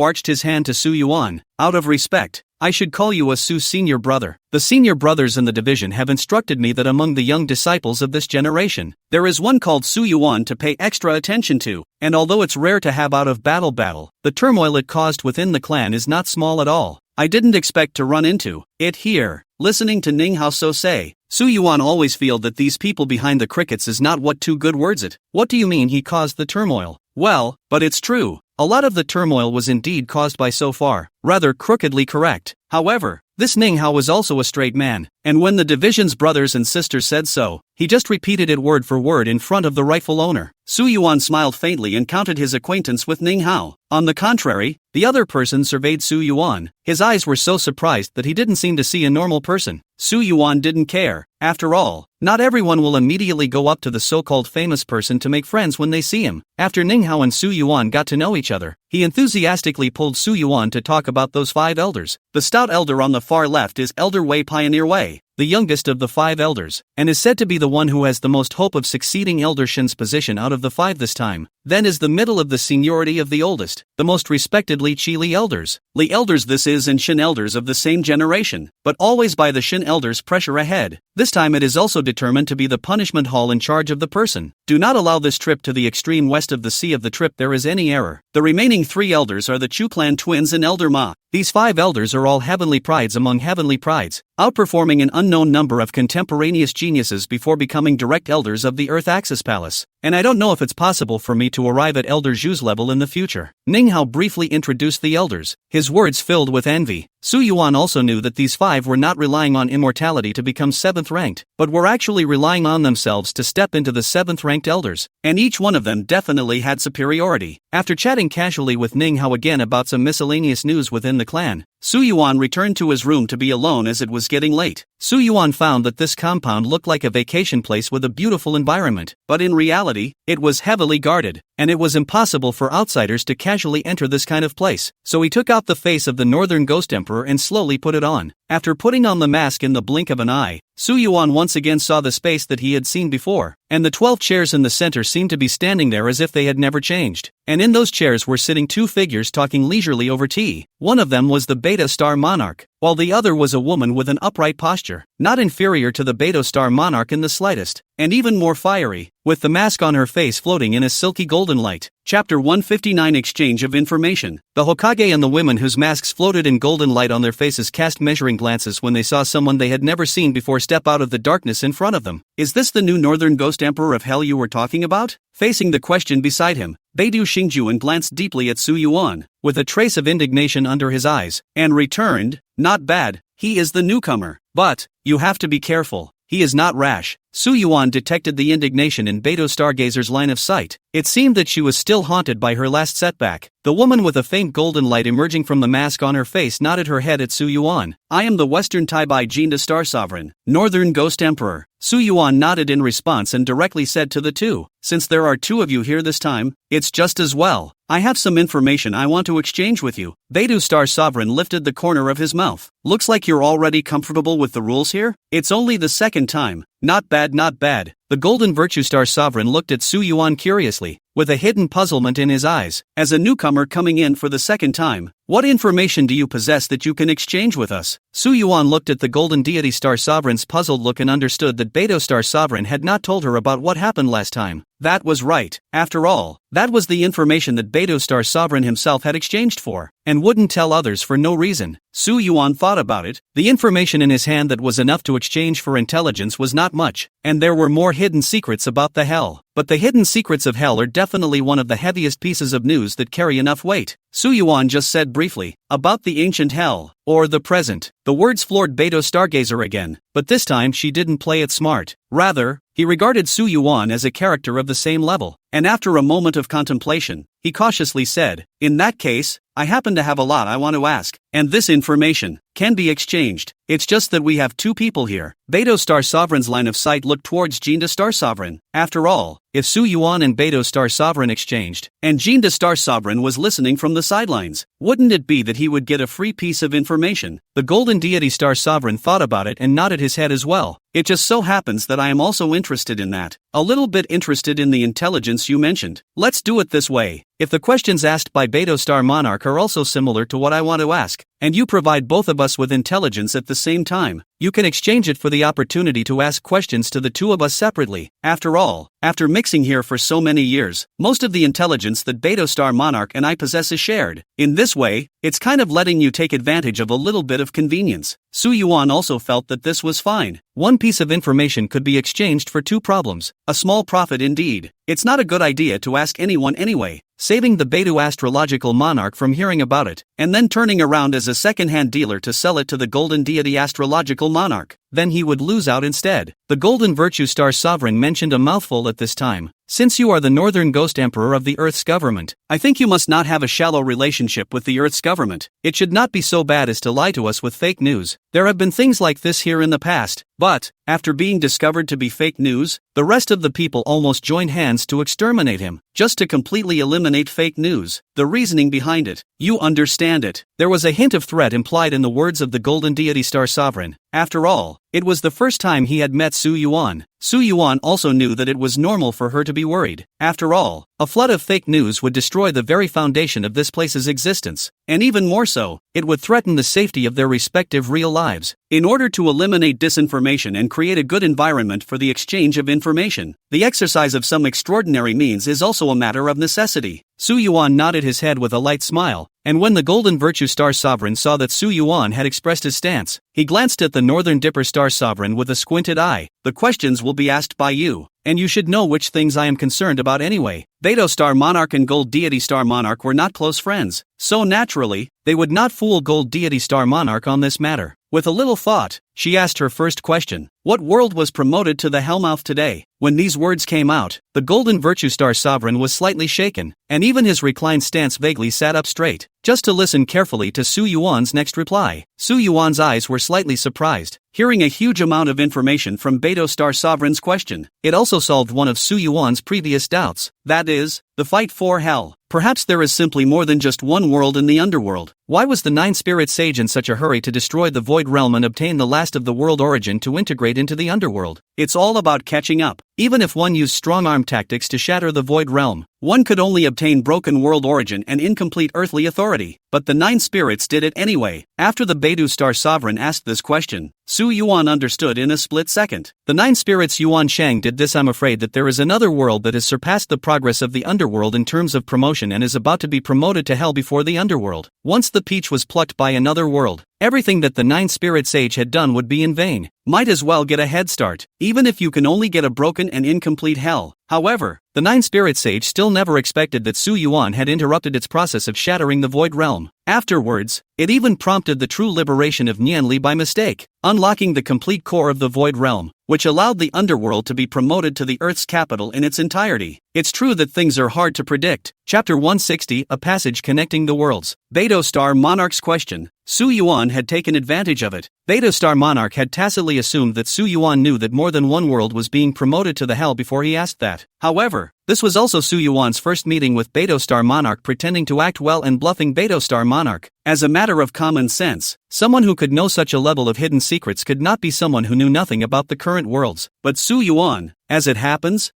[SPEAKER 1] arched his hand to Su Yuan. "Out of respect, I should call you a Su senior brother. The senior brothers in the division have instructed me that among the young disciples of this generation, there is one called Su Yuan to pay extra attention to, and although it's rare to have out-of-battle, the turmoil it caused within the clan is not small at all. I didn't expect to run into it here." Listening to Ning Hao so say, Su Yuan always feel that these people behind the crickets is not what 2 good words it. What do you mean he caused the turmoil? Well, but it's true. A lot of the turmoil was indeed caused by so far, rather crookedly correct. However, this Ning Hao was also a straight man. and when the division's brothers and sisters said so, he just repeated it word for word in front of the rightful owner. Su Yuan smiled faintly and counted his acquaintance with Ning Hao. On the contrary, the other person surveyed Su Yuan. His eyes were so surprised that he didn't seem to see a normal person. Su Yuan didn't care. After all, not everyone will immediately go up to the so-called famous person to make friends when they see him. After Ning Hao and Su Yuan got to know each other, he enthusiastically pulled Su Yuan to talk about those 5 elders. The stout elder on the far left is Elder Wei Pioneer Wei, the youngest of the 5 elders, and is said to be the one who has the most hope of succeeding Elder Shin's position out of the 5 this time. Then is the middle of the seniority of the oldest, the most respected Li Qi Li elders. Li elders this is and Shin elders of the same generation, but always by the Shin elders pressure ahead. This time it is also determined to be the punishment hall in charge of the person. Do not allow this trip to the extreme west of the sea of the trip there is any error. The remaining 3 elders are the Chu clan twins and Elder Ma. These 5 elders are all heavenly prides among heavenly prides, outperforming an unknown number of contemporaneous geniuses before becoming direct elders of the Earth Axis Palace. And I don't know if it's possible for me to arrive at Elder Zhu's level in the future. Ning Hao briefly introduced the elders, his words filled with envy. Su Yuan also knew that these 5 were not relying on immortality to become 7th ranked, but were actually relying on themselves to step into the 7th ranked elders, and each one of them definitely had superiority. After chatting casually with Ning Hao again about some miscellaneous news within the clan, Su Yuan returned to his room to be alone as it was getting late. Su Yuan found that this compound looked like a vacation place with a beautiful environment, but in reality, it was heavily guarded, and it was impossible for outsiders to casually enter this kind of place. So he took out the face of the Northern Ghost Emperor and slowly put it on. After putting on the mask in the blink of an eye, Su Yuan once again saw the space that he had seen before, and the 12 chairs in the center seemed to be standing there as if they had never changed. And in those chairs were sitting 2 figures talking leisurely over tea. One of them was the Beta Star Monarch, while the other was a woman with an upright posture, not inferior to the Beta Star Monarch in the slightest, and even more fiery, with the mask on her face floating in a silky golden light. Chapter 159 Exchange of Information. The Hokage and the women whose masks floated in golden light on their faces cast measuring glances when they saw someone they had never seen before step out of the darkness in front of them. Is this the new Northern Ghost Emperor of Hell you were talking about? Facing the question beside him, Beidou Xingjuan glanced deeply at Su Yuan, with a trace of indignation under his eyes, and returned, "Not bad, he is the newcomer. But, you have to be careful, he is not rash." Su Yuan detected the indignation in Beidou Stargazer's line of sight. It seemed that she was still haunted by her last setback. The woman with a faint golden light emerging from the mask on her face nodded her head at Su Yuan. "I am the Western Taibai Jinda Star Sovereign, Northern Ghost Emperor." Su Yuan nodded in response and directly said to the 2, "Since there are 2 of you here this time, it's just as well. I have some information I want to exchange with you." Beidou Star Sovereign lifted the corner of his mouth. "Looks like you're already comfortable with the rules here? It's only the 2nd time. Not bad, not bad." The Golden Virtue Star Sovereign looked at Su Yuan curiously, with a hidden puzzlement in his eyes. "As a newcomer coming in for the 2nd time, what information do you possess that you can exchange with us?" Su Yuan looked at the Golden Deity Star Sovereign's puzzled look and understood that Beidou Star Sovereign had not told her about what happened last time. That was right. After all, that was the information that Beidou Star Sovereign himself had exchanged for, and wouldn't tell others for no reason. Su Yuan thought about it. The information in his hand that was enough to exchange for intelligence was not much, and there were more hidden secrets about the Hell. But the hidden secrets of Hell are definitely one of the heaviest pieces of news that carry enough weight. Su Yuan just said briefly, "About the ancient Hell, or the present." The words floored Beidou Stargazer again, but this time she didn't play it smart. Rather, he regarded Su Yuan as a character of the same level, and after a moment of contemplation, he cautiously said, "In that case, I happen to have a lot I want to ask, and this information can be exchanged. It's just that we have 2 people here." Beidou Star Sovereign's line of sight looked towards Jinda Star Sovereign. After all, if Su Yuan and Beidou Star Sovereign exchanged, and Jinda Star Sovereign was listening from the sidelines, wouldn't it be that he would get a free piece of information? The Golden Deity Star Sovereign thought about it and nodded his head as well. "It just so happens that I am also interested in that. A little bit interested in the intelligence you mentioned. Let's do it this way. If the questions asked by Beidou Star Monarch are also similar to what I want to ask, and you provide both of us with intelligence at the same time, you can exchange it for the opportunity to ask questions to the 2 of us separately. After all, after mixing here for so many years, most of the intelligence that Beidou Star Monarch and I possess is shared. In this way, it's kind of letting you take advantage of a little bit of convenience." Su Yuan also felt that this was fine. One piece of information could be exchanged for 2 problems, a small profit indeed. It's not a good idea to ask anyone anyway, saving the Beidou Astrological Monarch from hearing about it, and then turning around as a second-hand dealer to sell it to the Golden Deity Astrological Monarch. then he would lose out instead. The Golden Virtue Star Sovereign mentioned a mouthful at this time. Since you are the Northern Ghost Emperor of the Earth's government, I think you must not have a shallow relationship with the Earth's government. It should not be so bad as to lie to us with fake news. There have been things like this here in the past, but, after being discovered to be fake news, the rest of the people almost joined hands to exterminate him, just to completely eliminate fake news. The reasoning behind it. You understand it. There was a hint of threat implied in the words of the Golden Deity Star Sovereign. After all, it was the first time he had met Su Yuan. Su Yuan also knew that it was normal for her to be worried. After all, a flood of fake news would destroy the very foundation of this place's existence, and even more so, it would threaten the safety of their respective real lives. In order to eliminate disinformation and create a good environment for the exchange of information, the exercise of some extraordinary means is also a matter of necessity. Su Yuan nodded his head with a light smile, and when the Golden Virtue Star Sovereign saw that Su Yuan had expressed his stance, he glanced at the Northern Dipper Star Sovereign with a squinted eye. The questions will be asked by you, and you should know which things I am concerned about anyway. Beidou Star Monarch and Gold Deity Star Monarch were not close friends, so naturally, they would not fool Gold Deity Star Monarch on this matter. With a little thought, she asked her first question. What world was promoted to the Hellmouth today? When these words came out, the Golden Virtue Star Sovereign was slightly shaken, and even his reclined stance vaguely sat up straight, just to listen carefully to Su Yuan's next reply. Su Yuan's eyes were slightly surprised, hearing a huge amount of information from Beidou Star Sovereign's question. It also solved one of Su Yuan's previous doubts, that is, the fight for hell. Perhaps there is simply more than just one world in the underworld. Why was the Nine-Spirit Sage in such a hurry to destroy the Void Realm and obtain the last of the world origin to integrate into the underworld? It's all about catching up. Even if one used strong-arm tactics to shatter the Void Realm, one could only obtain broken world origin and incomplete earthly authority. But the Nine Spirits did it anyway. After the Beidou Star Sovereign asked this question, Su Yuan understood in a split second. The Nine Spirits Yuan Shang did this. I'm afraid that there is another world that has surpassed the progress of the underworld in terms of promotion and is about to be promoted to hell before the underworld. Once the peach was plucked by another world, everything that the Nine Spirit Sage had done would be in vain. Might as well get a head start, even if you can only get a broken and incomplete hell. However, the Nine Spirit Sage still never expected that Su Yuan had interrupted its process of shattering the Void Realm. Afterwards, it even prompted the true liberation of Nianli by mistake, unlocking the complete core of the Void Realm, which allowed the underworld to be promoted to the Earth's capital in its entirety. It's true that things are hard to predict. Chapter 160, A Passage Connecting the Worlds. Beidou Star Monarch's question. Su Yuan had taken advantage of it. Beidou Star Monarch had tacitly assumed that Su Yuan knew that more than one world was being promoted to the hell before he asked that. However, this was also Su Yuan's first meeting with Beidou Star Monarch pretending to act well and bluffing Beidou Star Monarch. As a matter of common sense, someone who could know such a level of hidden secrets could not be someone who knew nothing about the current worlds. But Su Yuan, as it happens,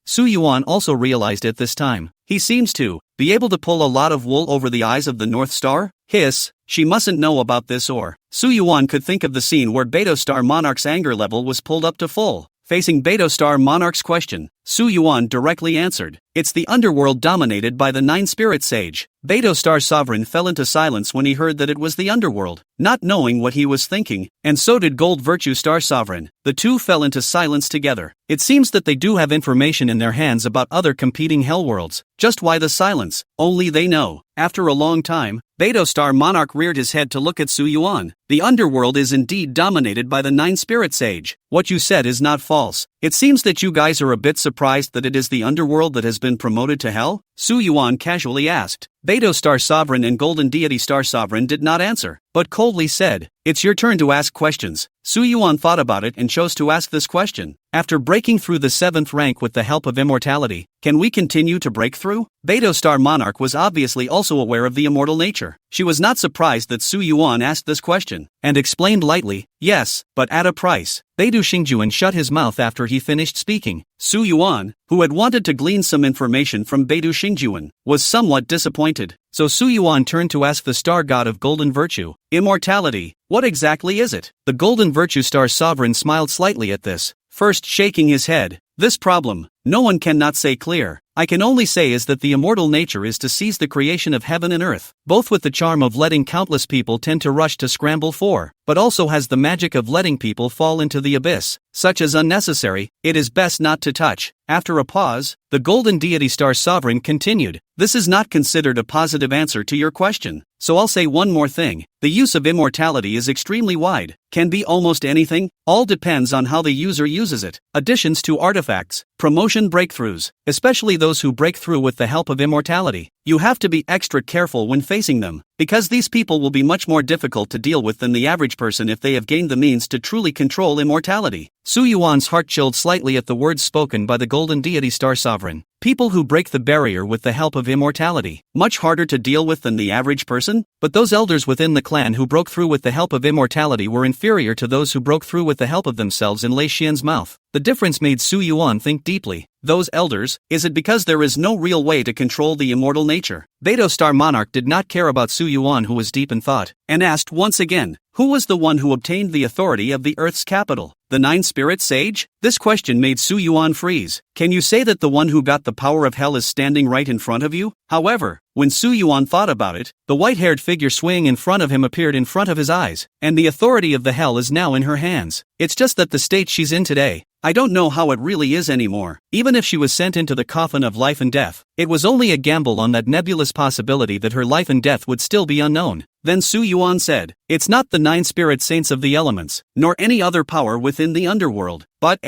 [SPEAKER 1] Su Yuan also realized it this time. He seems to be able to pull a lot of wool over the eyes of the North Star. She mustn't know about this, or Su Yuan could think of the scene where Beidou Star Monarch's anger level was pulled up to full. Facing Beidou Star Monarch's question, Su Yuan directly answered, "It's the underworld dominated by the Nine Spirit Sage." Beidou Star Sovereign fell into silence when he heard that it was the underworld, not knowing what he was thinking, and so did Gold Virtue Star Sovereign. The two fell into silence together. It seems that they do have information in their hands about other competing hell worlds. Just why the silence? Only they know. After a long time, Beidou Star Monarch reared his head to look at Su Yuan. The underworld is indeed dominated by the Nine Spirit Sage. What you said is not false. It seems that you guys are a bit surprised that it is the underworld that has been promoted to hell? Su Yuan casually asked. Beidou Star Sovereign and Golden Deity Star Sovereign did not answer, but coldly said, "It's your turn to ask questions." Su Yuan thought about it and chose to ask this question. After breaking through the 7th rank with the help of immortality, can we continue to break through? Beidou Star Monarch was obviously also aware of the immortal nature. She was not surprised that Su Yuan asked this question, and explained lightly, "Yes, but at a price." Beidou Xingjuan shut his mouth after he finished speaking. Su Yuan, who had wanted to glean some information from Beidou Xingjuan, was somewhat disappointed. So Su Yuan turned to ask the star god of golden virtue, "Immortality, what exactly is it?" The Golden Virtue Star Sovereign smiled slightly at this, first shaking his head. "This problem, No one cannot say clear. I can only say is that the immortal nature is to seize the creation of heaven and earth, both with the charm of letting countless people tend to rush to scramble for, but also has the magic of letting people fall into the abyss, such as unnecessary, it is best not to touch. After a pause, the golden deity star sovereign continued, this is not considered a positive answer to your question, so I'll say one more thing, the use of immortality is extremely wide, can be almost anything, all depends on how the user uses it, additions to artifacts, promotion breakthroughs, especially those who break through with the help of immortality. You have to be extra careful when facing them, because these people will be much more difficult to deal with than the average person if they have gained the means to truly control immortality. Su Yuan's heart chilled slightly at the words spoken by the golden deity star sovereign. People who break the barrier with the help of immortality, much harder to deal with than the average person? But those elders within the clan who broke through with the help of immortality were inferior to those who broke through with the help of themselves in Lei Xian's mouth. The difference made Su Yuan think deeply. Those elders, is it because there is no real way to control the immortal nature? Beidou Star Monarch did not care about Su Yuan, who was deep in thought, and asked once again, who was the one who obtained the authority of the Earth's capital? The Nine-Spirit Sage? This question made Su Yuan freeze. Can you say that the one who got the power of hell is standing right in front of you? However, when Su Yuan thought about it, the white-haired figure swaying in front of him appeared in front of his eyes, and the authority of the hell is now in her hands. It's just that the state she's in today, I don't know how it really is anymore. Even if she was sent into the coffin of life and death, it was only a gamble on that nebulous possibility that her life and death would still be unknown. Then Su Yuan said, it's not the 9 spirit saints of the elements, nor any other power within the underworld, but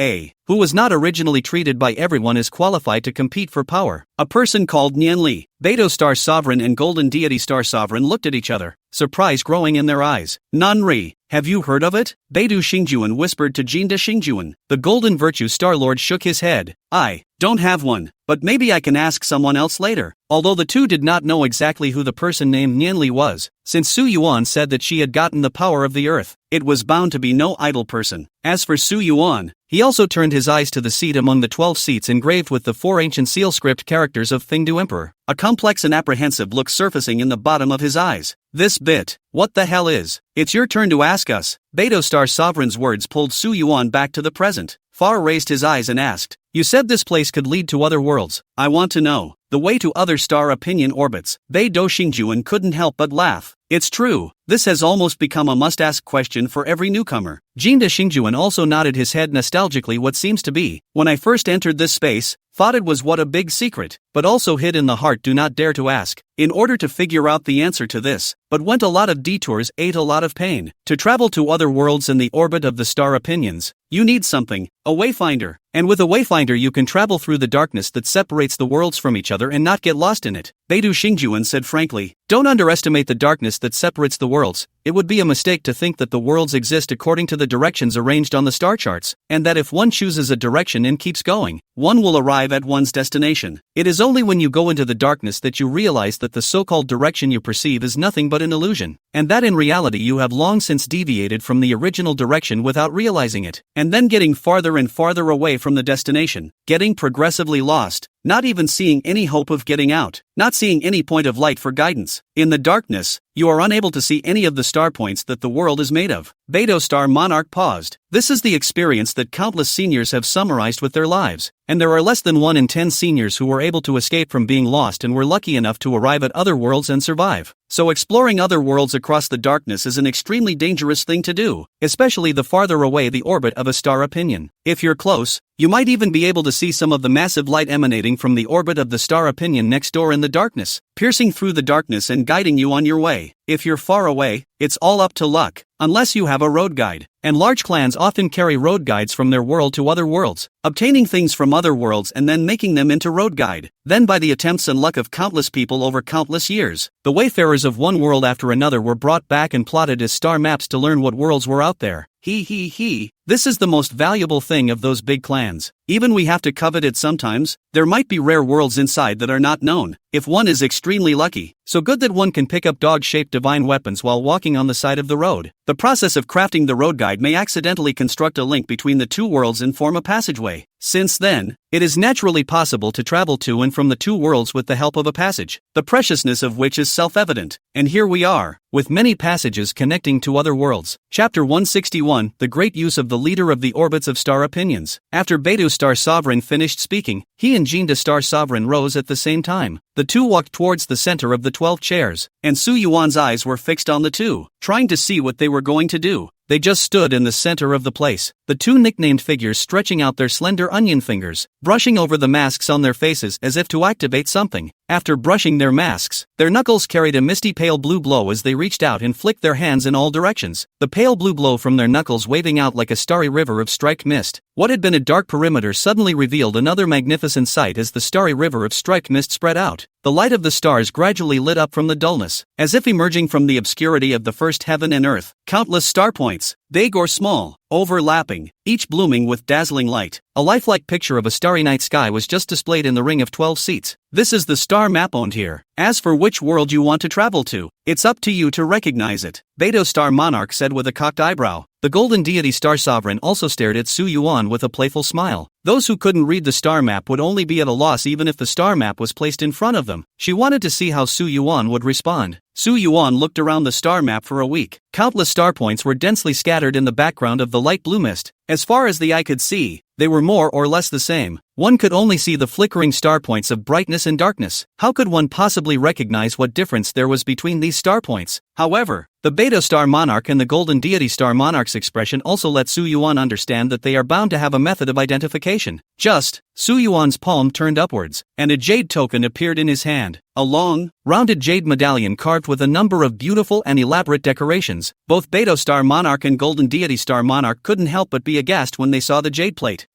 [SPEAKER 1] who was not originally treated by everyone as qualified to compete for power. A person called Nian Li. Beidou Star Sovereign and Golden Deity Star Sovereign looked at each other, surprise growing in their eyes. Nanri, have you heard of it? Beidou Xingjuan whispered to Jinda Xingjuan. The Golden Virtue Star Lord shook his head. I don't have one, but maybe I can ask someone else later. Although the two did not know exactly who the person named Nian Li was, since Su Yuan said that she had gotten the power of the earth, it was bound to be no idle person. As for Su Yuan, he also turned his eyes to the seat among the 12 seats engraved with the 4 ancient seal script characters of Thingdu Emperor, a complex and apprehensive look surfacing in the bottom of his eyes. This bit, what the hell is? It's your turn to ask us. Beidou Star Sovereign's words pulled Su Yuan back to the present. Far raised his eyes and asked, you said this place could lead to other worlds. I want to know the way to other star opinion orbits. Beidou Xingjuan couldn't help but laugh. It's true, this has almost become a must-ask question for every newcomer. Jinda Xingjuan also nodded his head nostalgically. What seems to be, when I first entered this space, thought it was what a big secret, but also hid in the heart do not dare to ask, in order to figure out the answer to this, but went a lot of detours, ate a lot of pain, to travel to other worlds in the orbit of the star opinions. You need something, a wayfinder, and with a wayfinder you can travel through the darkness that separates the worlds from each other and not get lost in it. Beidou Xingjuan said frankly, don't underestimate the darkness that separates the worlds. It would be a mistake to think that the worlds exist according to the directions arranged on the star charts, and that if one chooses a direction and keeps going, one will arrive at one's destination. It is only when you go into the darkness that you realize that the so-called direction you perceive is nothing but an illusion, and that in reality you have long since deviated from the original direction without realizing it, and then getting farther and farther away from the destination, getting progressively lost, not even seeing any hope of getting out, not seeing any point of light for guidance. In the darkness, you are unable to see any of the star points that the world is made of. Beidou Star Monarch paused. This is the experience that countless seniors have summarized with their lives, and there are less than 1 in 10 seniors who were able to escape from being lost and were lucky enough to arrive at other worlds and survive. So exploring other worlds across the darkness is an extremely dangerous thing to do, especially the farther away the orbit of a star opinion. If you're close, you might even be able to see some of the massive light emanating from the orbit of the star opinion next door in the darkness, piercing through the darkness and guiding you on your way. If you're far away, it's all up to luck, unless you have a road guide, and large clans often carry road guides from their world to other worlds, obtaining things from other worlds and then making them into road guide. Then by the attempts and luck of countless people over countless years, the wayfarers of one world after another were brought back and plotted as star maps to learn what worlds were out there. This is the most valuable thing of those big clans. Even we have to covet it sometimes. There might be rare worlds inside that are not known, if one is extremely lucky. So good that one can pick up dog-shaped divine weapons while walking on the side of the road. The process of crafting the road guide may accidentally construct a link between the two worlds and form a passageway. Since then, it is naturally possible to travel to and from the two worlds with the help of a passage, the preciousness of which is self-evident. And here we are, with many passages connecting to other worlds. Chapter 161, The Great Use of the Leader of the Orbits of Star Opinions. After Beidou Star Sovereign finished speaking, he and Jinda Star Sovereign rose at the same time. The two walked towards the center of the 12 chairs, and Su Yuan's eyes were fixed on the two, trying to see what they were going to do. They just stood in the center of the place, the two nicknamed figures stretching out their slender onion fingers, brushing over the masks on their faces as if to activate something. After brushing their masks, their knuckles carried a misty pale blue glow as they reached out and flicked their hands in all directions, the pale blue glow from their knuckles waving out like a starry river of striped mist. What had been a dark perimeter suddenly revealed another magnificent sight as the starry river of striped mist spread out. The light of the stars gradually lit up from the dullness, as if emerging from the obscurity of the first heaven and earth. Countless star points, big or small, overlapping, each blooming with dazzling light. A lifelike picture of a starry night sky was just displayed in the ring of 12 seats. This is the star map owned here. As for which world you want to travel to, it's up to you to recognize it, Beidou Star Monarch said with a cocked eyebrow. The Golden Deity Star Sovereign also stared at Su Yuan with a playful smile. Those who couldn't read the star map would only be at a loss even if the star map was placed in front of them. She wanted to see how Su Yuan would respond. Su Yuan looked around the star map for a week. Countless star points were densely scattered in the background of the light blue mist. As far as the eye could see, they were more or less the same. One could only see the flickering star points of brightness and darkness. How could one possibly recognize what difference there was between these star points? However, the Beidou Star Monarch and the Golden Deity Star Monarch's expression also let Su Yuan understand that they are bound to have a method of identification. Just, Su Yuan's palm turned upwards, and a jade token appeared in his hand. A long, rounded jade medallion carved with a number of beautiful and elaborate decorations. Both Beidou Star Monarch and Golden Deity Star Monarch couldn't help but be aghast when they saw the jade plate.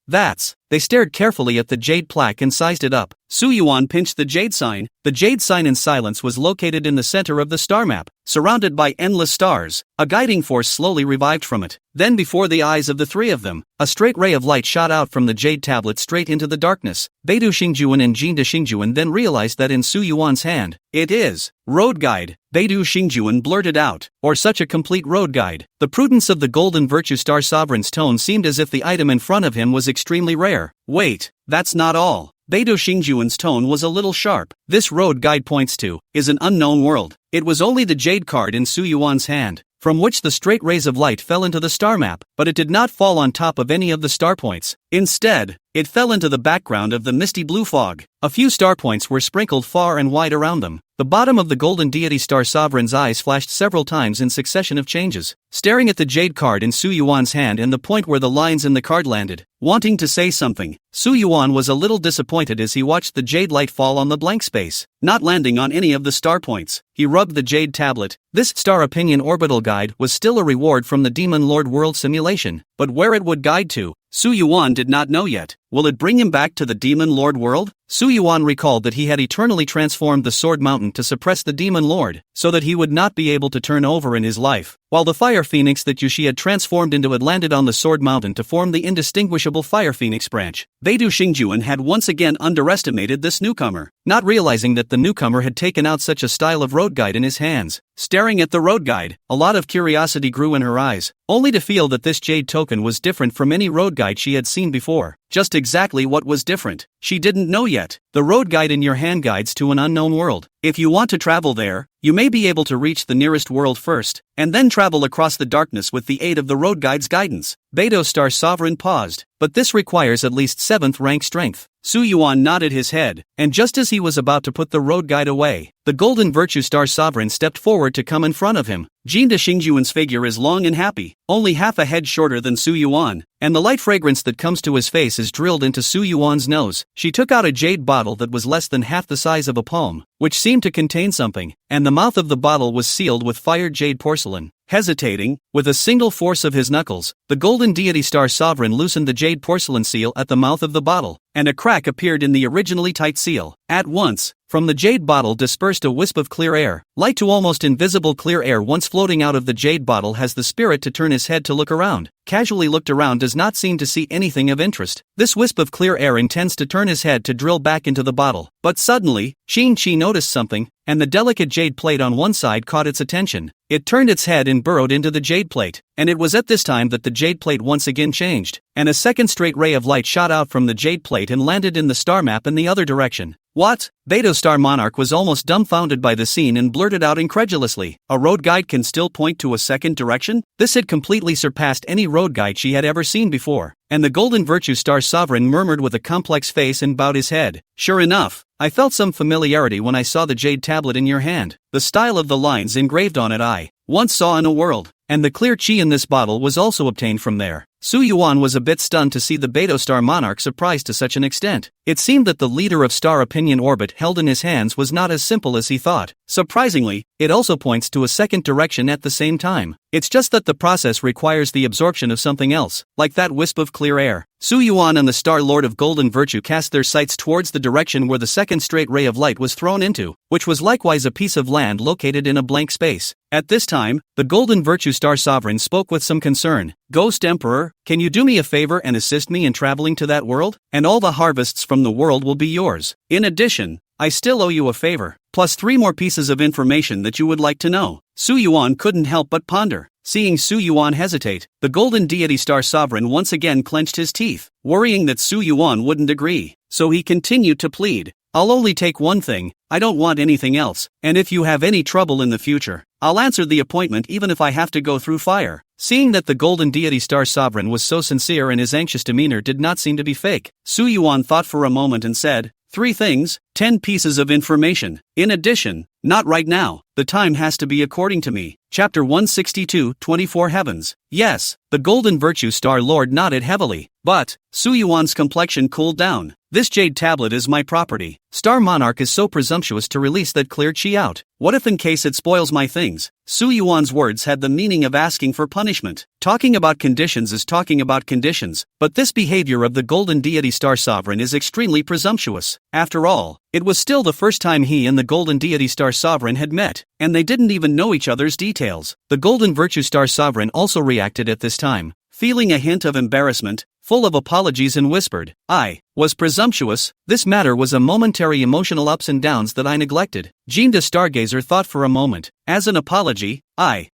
[SPEAKER 1] They stared carefully at the jade plaque and sized it up. Su Yuan pinched the jade sign. The jade sign in silence was located in the center of the star map, surrounded by endless stars. A guiding force slowly revived from it. Then before the eyes of the three of them, a straight ray of light shot out from the jade tablet straight into the darkness. Beidou Xingjuan and Jinda Xingjuan then realized that in Su Yuan's hand, it is road guide. Beidou Xingjuan blurted out, or such a complete road guide. The prudence of the Golden Virtue Star Sovereign's tone seemed as if the item in front of him was extremely rare. Wait, that's not all. Beidou Xingjuan's tone was a little sharp. This road guide points to is an unknown world. It was only the jade card in Su Yuan's hand, from which the straight rays of light fell into the star map, but it did not fall on top of any of the star points. Instead, it fell into the background of the misty blue fog. A few star points were sprinkled far and wide around them. The bottom of the Golden Deity Star Sovereign's eyes flashed several times in succession of changes, staring at the jade card in Su Yuan's hand and the point where the lines in the card landed, wanting to say something. Su Yuan was a little disappointed as he watched the jade light fall on the blank space, not landing on any of the star points. He rubbed the jade tablet. This Star Opinion Orbital Guide was still a reward from the Demon Lord World simulation, but where it would guide to, Su Yuan did not know yet. Will it bring him back to the Demon Lord world? Su Yuan recalled that he had eternally transformed the Sword Mountain to suppress the Demon Lord, so that he would not be able to turn over in his life, while the Fire Phoenix that Yushi had transformed into had landed on the Sword Mountain to form the indistinguishable Fire Phoenix branch. Beidou Xingjuan had once again underestimated this newcomer, not realizing that the newcomer had taken out such a style of road guide in his hands. Staring at the road guide, a lot of curiosity grew in her eyes, only to feel that this jade token was different from any road guide she had seen before. Just exactly what was different, she didn't know yet. The road guide in your hand guides to an unknown world. If you want to travel there, you may be able to reach the nearest world first, and then travel across the darkness with the aid of the road guide's guidance. Beidou Star Sovereign paused, but this requires at least 7th rank strength. Su Yuan nodded his head, and just as he was about to put the road guide away, the Golden Virtue Star Sovereign stepped forward to come in front of him. Jinda Xingjuan's figure is long and happy, only half a head shorter than Su Yuan, and the light fragrance that comes to his face is drilled into Su Yuan's nose. She took out a jade bottle that was less than half the size of a palm, which seemed to contain something, and the mouth of the bottle was sealed with fired jade porcelain. Hesitating, with a single force of his knuckles, the Golden Deity Star Sovereign loosened the jade porcelain seal at the mouth of the bottle, and a crack appeared in the originally tight seal. At once, from the jade bottle dispersed a wisp of clear air. Light to almost invisible clear air once floating out of the jade bottle has the spirit to turn his head to look around. casually looked around does not seem to see anything of interest. This wisp of clear air intends to turn his head to drill back into the bottle. But suddenly, Tian Ji noticed something, and the delicate jade plate on one side caught its attention. It turned its head and burrowed into the jade plate, and it was at this time that the jade plate once again changed, and a second straight ray of light shot out from the jade plate and landed in the star map in the other direction. What? Beidou Star Monarch was almost dumbfounded by the scene and blurted out incredulously, "A road guide can still point to a second direction?" This had completely surpassed any road guide she had ever seen before, and the Golden Virtue Star Sovereign murmured with a complex face and bowed his head. "Sure enough, I felt some familiarity when I saw the jade tablet in your hand. The style of the lines engraved on it I once saw in a world, and the clear chi in this bottle was also obtained from there." Su Yuan was a bit stunned to see the Beidou Star Monarch surprised to such an extent. It seemed that the leader of Star Opinion Orbit held in his hands was not as simple as he thought. Surprisingly, it also points to a second direction at the same time. It's just that the process requires the absorption of something else, like that wisp of clear air. Su Yuan and the Star Lord of Golden Virtue cast their sights towards the direction where the second straight ray of light was thrown into, which was likewise a piece of land located in a blank space. At this time, the Golden Virtue Star Sovereign spoke with some concern. "Ghost Emperor, can you do me a favor and assist me in traveling to that world? And all the harvests from the world will be yours. In addition, I still owe you a favor, plus 3 more pieces of information that you would like to know." Su Yuan couldn't help but ponder. Seeing Su Yuan hesitate, the Golden Deity Star Sovereign once again clenched his teeth, worrying that Su Yuan wouldn't agree. So he continued to plead, "I'll only take one thing, I don't want anything else, and if you have any trouble in the future, I'll answer the appointment even if I have to go through fire." Seeing that the Golden Deity Star Sovereign was so sincere and his anxious demeanor did not seem to be fake, Su Yuan thought for a moment and said, "3 things, 10 pieces of information. In addition, not right now, the time has to be according to me." Chapter 162, 24 Heavens. Yes, the Golden Virtue Star Lord nodded heavily, but Su Yuan's complexion cooled down. "This jade tablet is my property. Star Monarch is so presumptuous to release that clear chi out. What if in case it spoils my things?" Su Yuan's words had the meaning of asking for punishment. Talking about conditions is talking about conditions, but this behavior of the Golden Deity Star Sovereign is extremely presumptuous. After all, it was still the first time he and the Golden Deity Star Sovereign had met, and they didn't even know each other's details. The Golden Virtue Star Sovereign also reacted at this time, feeling a hint of embarrassment, full of apologies, and whispered, "I was presumptuous. This matter was a momentary emotional ups and downs that I neglected." Jean the Stargazer thought for a moment. As an apology,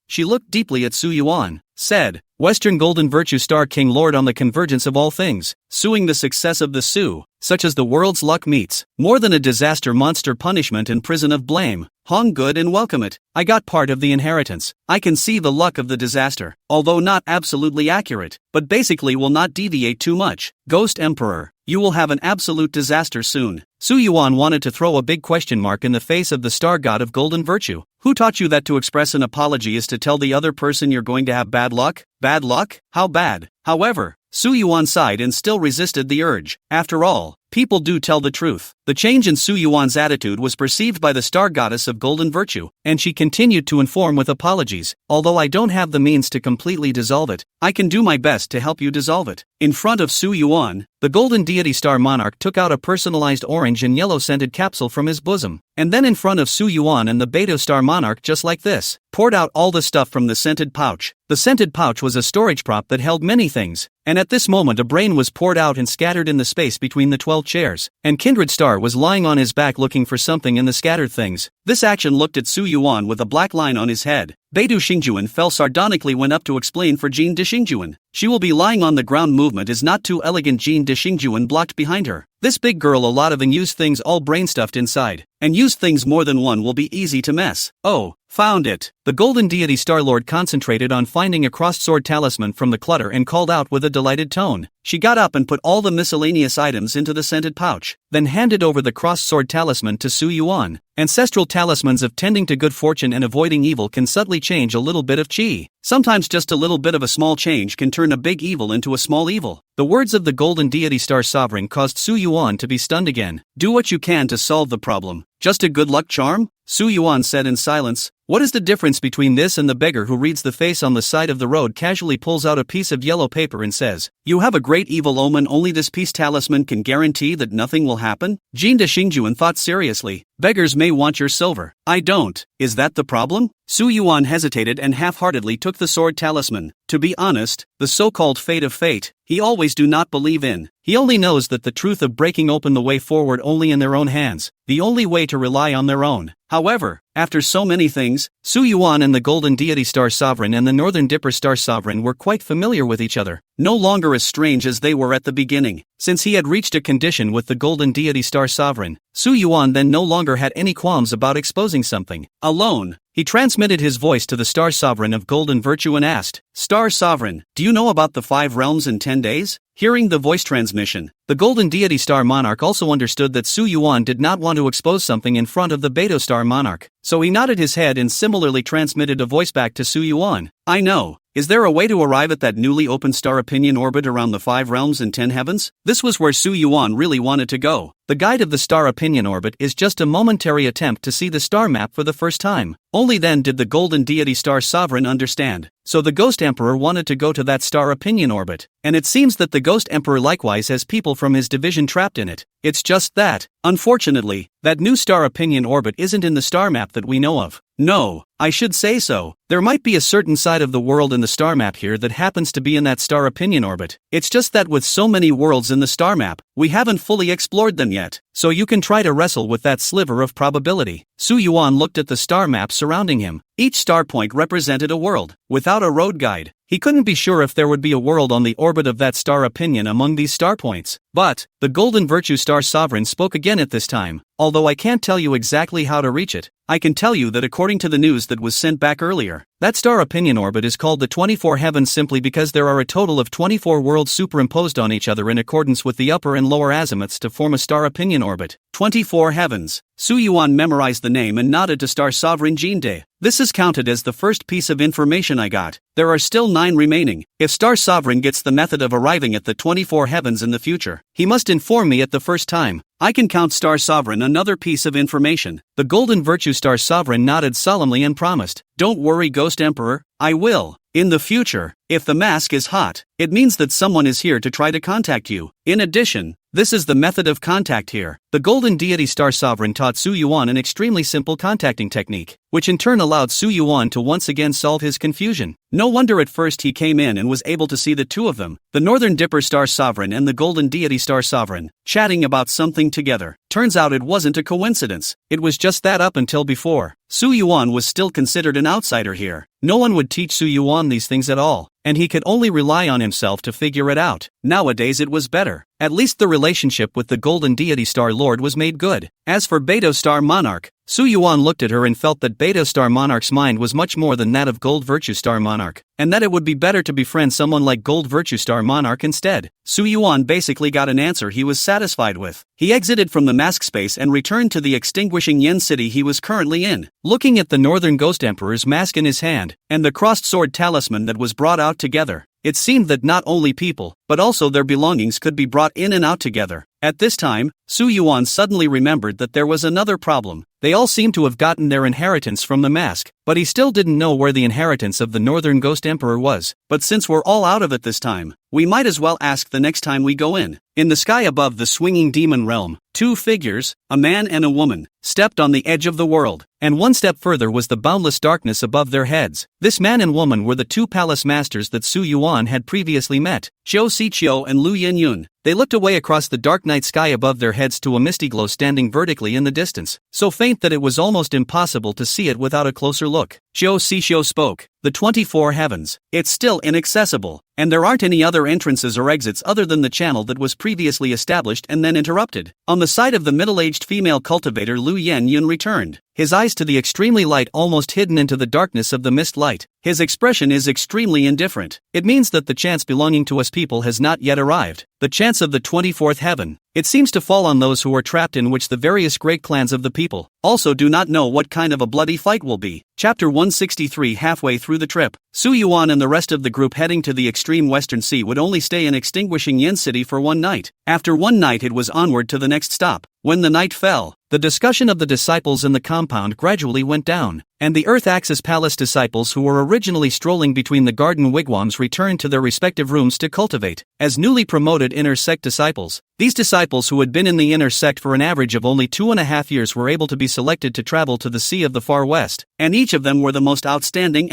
[SPEAKER 1] she looked deeply at Su Yuan, said, "Western Golden Virtue Star King Lord on the convergence of all things, suing the success of the Su, such as the world's luck meets, more than a disaster monster punishment and prison of blame, Hong good and welcome it. I got part of the inheritance. I can see the luck of the disaster, although not absolutely accurate, but basically will not deviate too much. Ghost Emperor, you will have an absolute disaster soon." Su Yuan wanted to throw a big question mark in the face of the Star God of Golden Virtue. Who taught you that to express an apology is to tell the other person you're going to have bad luck? Bad luck? How bad? However, Su Yuan sighed and still resisted the urge. After all, people do tell the truth. The change in Su Yuan's attitude was perceived by the Star Goddess of Golden Virtue, and she continued to inform with apologies. "Although I don't have the means to completely dissolve it, I can do my best to help you dissolve it." In front of Su Yuan, the Golden Deity Star Monarch took out a personalized orange and yellow scented capsule from his bosom, and then in front of Su Yuan and the Beidou Star Monarch just like this, poured out all the stuff from the scented pouch. The scented pouch was a storage prop that held many things, and at this moment a brain was poured out and scattered in the space between the 12 chairs, and Kindred Star was lying on his back looking for something in the scattered things. This action looked at Su Yuan with a black line on his head. Beidou Xingjuan fell sardonically went up to explain for Jean de Xingjuan. "She will be lying on the ground. Movement is not too elegant." Jean de Xingjuan blocked behind her. "This big girl a lot of unused things all brain stuffed inside, and used things more than one will be easy to mess." "Oh, found it." The Golden Deity Star Lord concentrated on finding a crossed sword talisman from the clutter and called out with a delighted tone. She got up and put all the miscellaneous items into the scented pouch, then handed over the crossed sword talisman to Su Yuan. Ancestral talismans of tending to good fortune and avoiding evil can subtly change a little bit of chi. Sometimes just a little bit of a small change can turn a big evil into a small evil. The words of the Golden Deity Star Sovereign caused Su Yuan to be stunned again. "Do what you can to solve the problem. Just a good luck charm?" Su Yuan said in silence. What is the difference between this and the beggar who reads the face on the side of the road, casually pulls out a piece of yellow paper and says, "You have a great evil omen, only this peace talisman can guarantee that nothing will happen?" Jin de Xingjuan thought seriously. Beggars may want your silver. I don't. Is that the problem? Su Yuan hesitated and half-heartedly took the sword talisman. To be honest, the so-called fate of fate, he always do not believe in. He only knows that the truth of breaking open the way forward only in their own hands, the only way to rely on their own. However, after so many things, Su Yuan and the Golden Deity Star Sovereign and the Northern Dipper Star Sovereign were quite familiar with each other, no longer as strange as they were at the beginning. Since he had reached a condition with the Golden Deity Star Sovereign, Su Yuan then no longer had any qualms about exposing something. Alone, he transmitted his voice to the Star Sovereign of Golden Virtue and asked, "Star Sovereign, do you know about the 5 realms in 10 days? Hearing the voice transmission, the Golden Deity Star Monarch also understood that Su Yuan did not want to expose something in front of the Beidou Star Monarch, so he nodded his head and similarly transmitted a voice back to Su Yuan. "I know. Is there a way to arrive at that newly opened star opinion orbit around the 5 realms and 10 heavens?" This was where Su Yuan really wanted to go. The guide of the star opinion orbit is just a momentary attempt to see the star map for the first time. Only then did the Golden Deity Star Sovereign understand. So the Ghost Emperor wanted to go to that star opinion orbit, and it seems that the Ghost Emperor likewise has people from his division trapped in it. It's just that, unfortunately, that new star opinion orbit isn't in the star map that we know of. No, I should say so. There might be a certain side of the world in the star map here that happens to be in that star opinion orbit. It's just that with so many worlds in the star map, we haven't fully explored them yet. So you can try to wrestle with that sliver of probability. Su Yuan looked at the star map surrounding him. Each star point represented a world. Without a road guide, he couldn't be sure if there would be a world on the orbit of that star opinion among these star points. But, the Golden Virtue Star Sovereign spoke again at this time. Although I can't tell you exactly how to reach it, I can tell you that according to the news that was sent back earlier, that star opinion orbit is called the 24 heavens simply because there are a total of 24 worlds superimposed on each other in accordance with the upper and lower azimuths to form a star opinion orbit. 24 heavens. Su Yuan memorized the name and nodded to Star Sovereign Jinde. This is counted as the first piece of information I got. There are still 9 remaining. If Star Sovereign gets the method of arriving at the 24 heavens in the future, he must inform me at the first time. I can count Star Sovereign another piece of information. The Golden Virtue Star Sovereign nodded solemnly and promised, "Don't worry, Ghost Emperor, I will. In the future, if the mask is hot, it means that someone is here to try to contact you. In addition, this is the method of contact here." The Golden Deity Star Sovereign taught Su Yuan an extremely simple contacting technique, which in turn allowed Su Yuan to once again solve his confusion. No wonder at first he came in and was able to see the two of them, the Northern Dipper Star Sovereign and the Golden Deity Star Sovereign, chatting about something together. Turns out it wasn't a coincidence, it was just that up until before, Su Yuan was still considered an outsider here. No one would teach Su Yuan these things at all, and he could only rely on himself to figure it out. Nowadays it was better. At least the relationship with the Golden Deity Star Lord was made good. As for Beidou Star Monarch, Su Yuan looked at her and felt that Beidou Star Monarch's mind was much more than that of Gold Virtue Star Monarch, and that it would be better to befriend someone like Gold Virtue Star Monarch instead. Su Yuan basically got an answer he was satisfied with. He exited from the mask space and returned to the extinguishing Yen city he was currently in. Looking at the Northern Ghost Emperor's mask in his hand, and the crossed sword talisman that was brought out together, it seemed that not only people, but also their belongings could be brought in and out together. At this time, Su Yuan suddenly remembered that there was another problem. They all seemed to have gotten their inheritance from the mask, but he still didn't know where the inheritance of the Northern Ghost Emperor was. But since we're all out of it this time, we might as well ask the next time we go in. In the sky above the swinging demon realm, 2 figures, a man and a woman, stepped on the edge of the world, and 1 step further was the boundless darkness above their heads. This man and woman were the 2 palace masters that Su Yuan had previously met, Qiu Xiqiu and Lu Yenyun. They looked away across the dark night sky above their heads to a misty glow standing vertically in the distance, so faint that it was almost impossible to see it without a closer look. Qiu Xiqiu spoke, "The 24 heavens. It's still inaccessible, and there aren't any other entrances or exits other than the channel that was previously established and then interrupted." On the side of the middle-aged female cultivator, Lu Yenyun returned, his eyes to the extremely light almost hidden into the darkness of the mist light. His expression is extremely indifferent. It means that the chance belonging to us people has not yet arrived. The chance of the 24th heaven. It seems to fall on those who are trapped in which the various great clans of the people also do not know what kind of a bloody fight will be. Chapter 163. Halfway through the trip, Su Yuan and the rest of the group heading to the extreme western sea would only stay in extinguishing Yen City for 1 night. After 1 night it was onward to the next stop. When the night fell, the discussion of the disciples in the compound gradually went down, and the Earth Axis Palace disciples who were originally strolling between the garden wigwams returned to their respective rooms to cultivate. As newly promoted inner sect disciples, these disciples who had been in the inner sect for an average of only 2.5 years were able to be selected to travel to the Sea of the Far West, and each of them were the most outstanding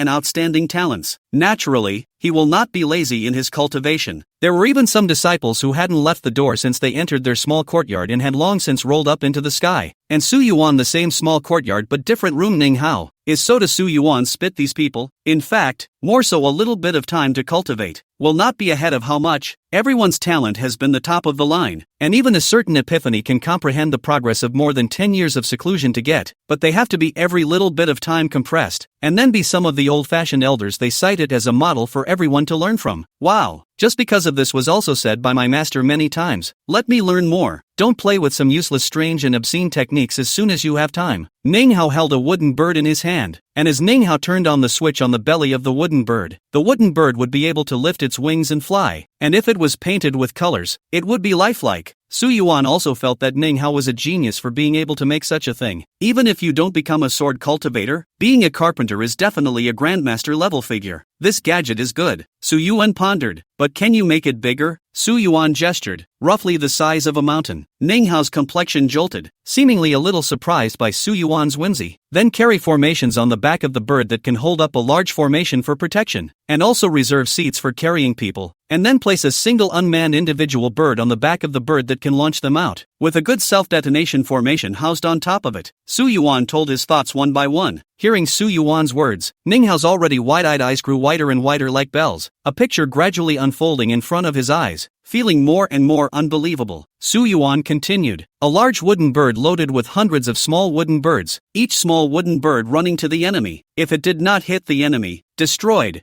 [SPEAKER 1] talents. Naturally, he will not be lazy in his cultivation. There were even some disciples who hadn't left the door since they entered their small courtyard and had long since rolled up into the sky. And Su Yuan, the same small courtyard but different room. Ning Hao, is so to Su Yuan spit these people? In fact, more so a little bit of time to cultivate will not be ahead of how much. Everyone's talent has been the top of the line, and even a certain epiphany can comprehend the progress of more than 10 years of seclusion to get, but they have to be every little bit of time compressed, and then be some of the old-fashioned elders they cited as a model for everyone to learn from. Wow! Just because of this was also said by my master many times, let me learn more. Don't play with some useless, strange and obscene techniques as soon as you have time. Ning Hao held a wooden bird in his hand, and as Ning Hao turned on the switch on the belly of the wooden bird would be able to lift its wings and fly, and if it was painted with colors, it would be lifelike. Su Yuan also felt that Ning Hao was a genius for being able to make such a thing. Even if you don't become a sword cultivator, being a carpenter is definitely a grandmaster level figure. This gadget is good, Su Yuan pondered, but can you make it bigger? Su Yuan gestured, roughly the size of a mountain. Ning Hao's complexion jolted, seemingly a little surprised by Su Yuan's whimsy. Then carry formations on the back of the bird that can hold up a large formation for protection, and also reserve seats for carrying people, and then place a single unmanned individual bird on the back of the bird that can launch them out, with a good self-detonation formation housed on top of it. Su Yuan told his thoughts one by one. Hearing Su Yuan's words, Ning Hao's already wide-eyed eyes grew wider and wider like bells, a picture gradually unfolding in front of his eyes. Feeling more and more unbelievable, Su Yuan continued. A large wooden bird loaded with hundreds of small wooden birds, each small wooden bird running to the enemy. If it did not hit the enemy, destroyed,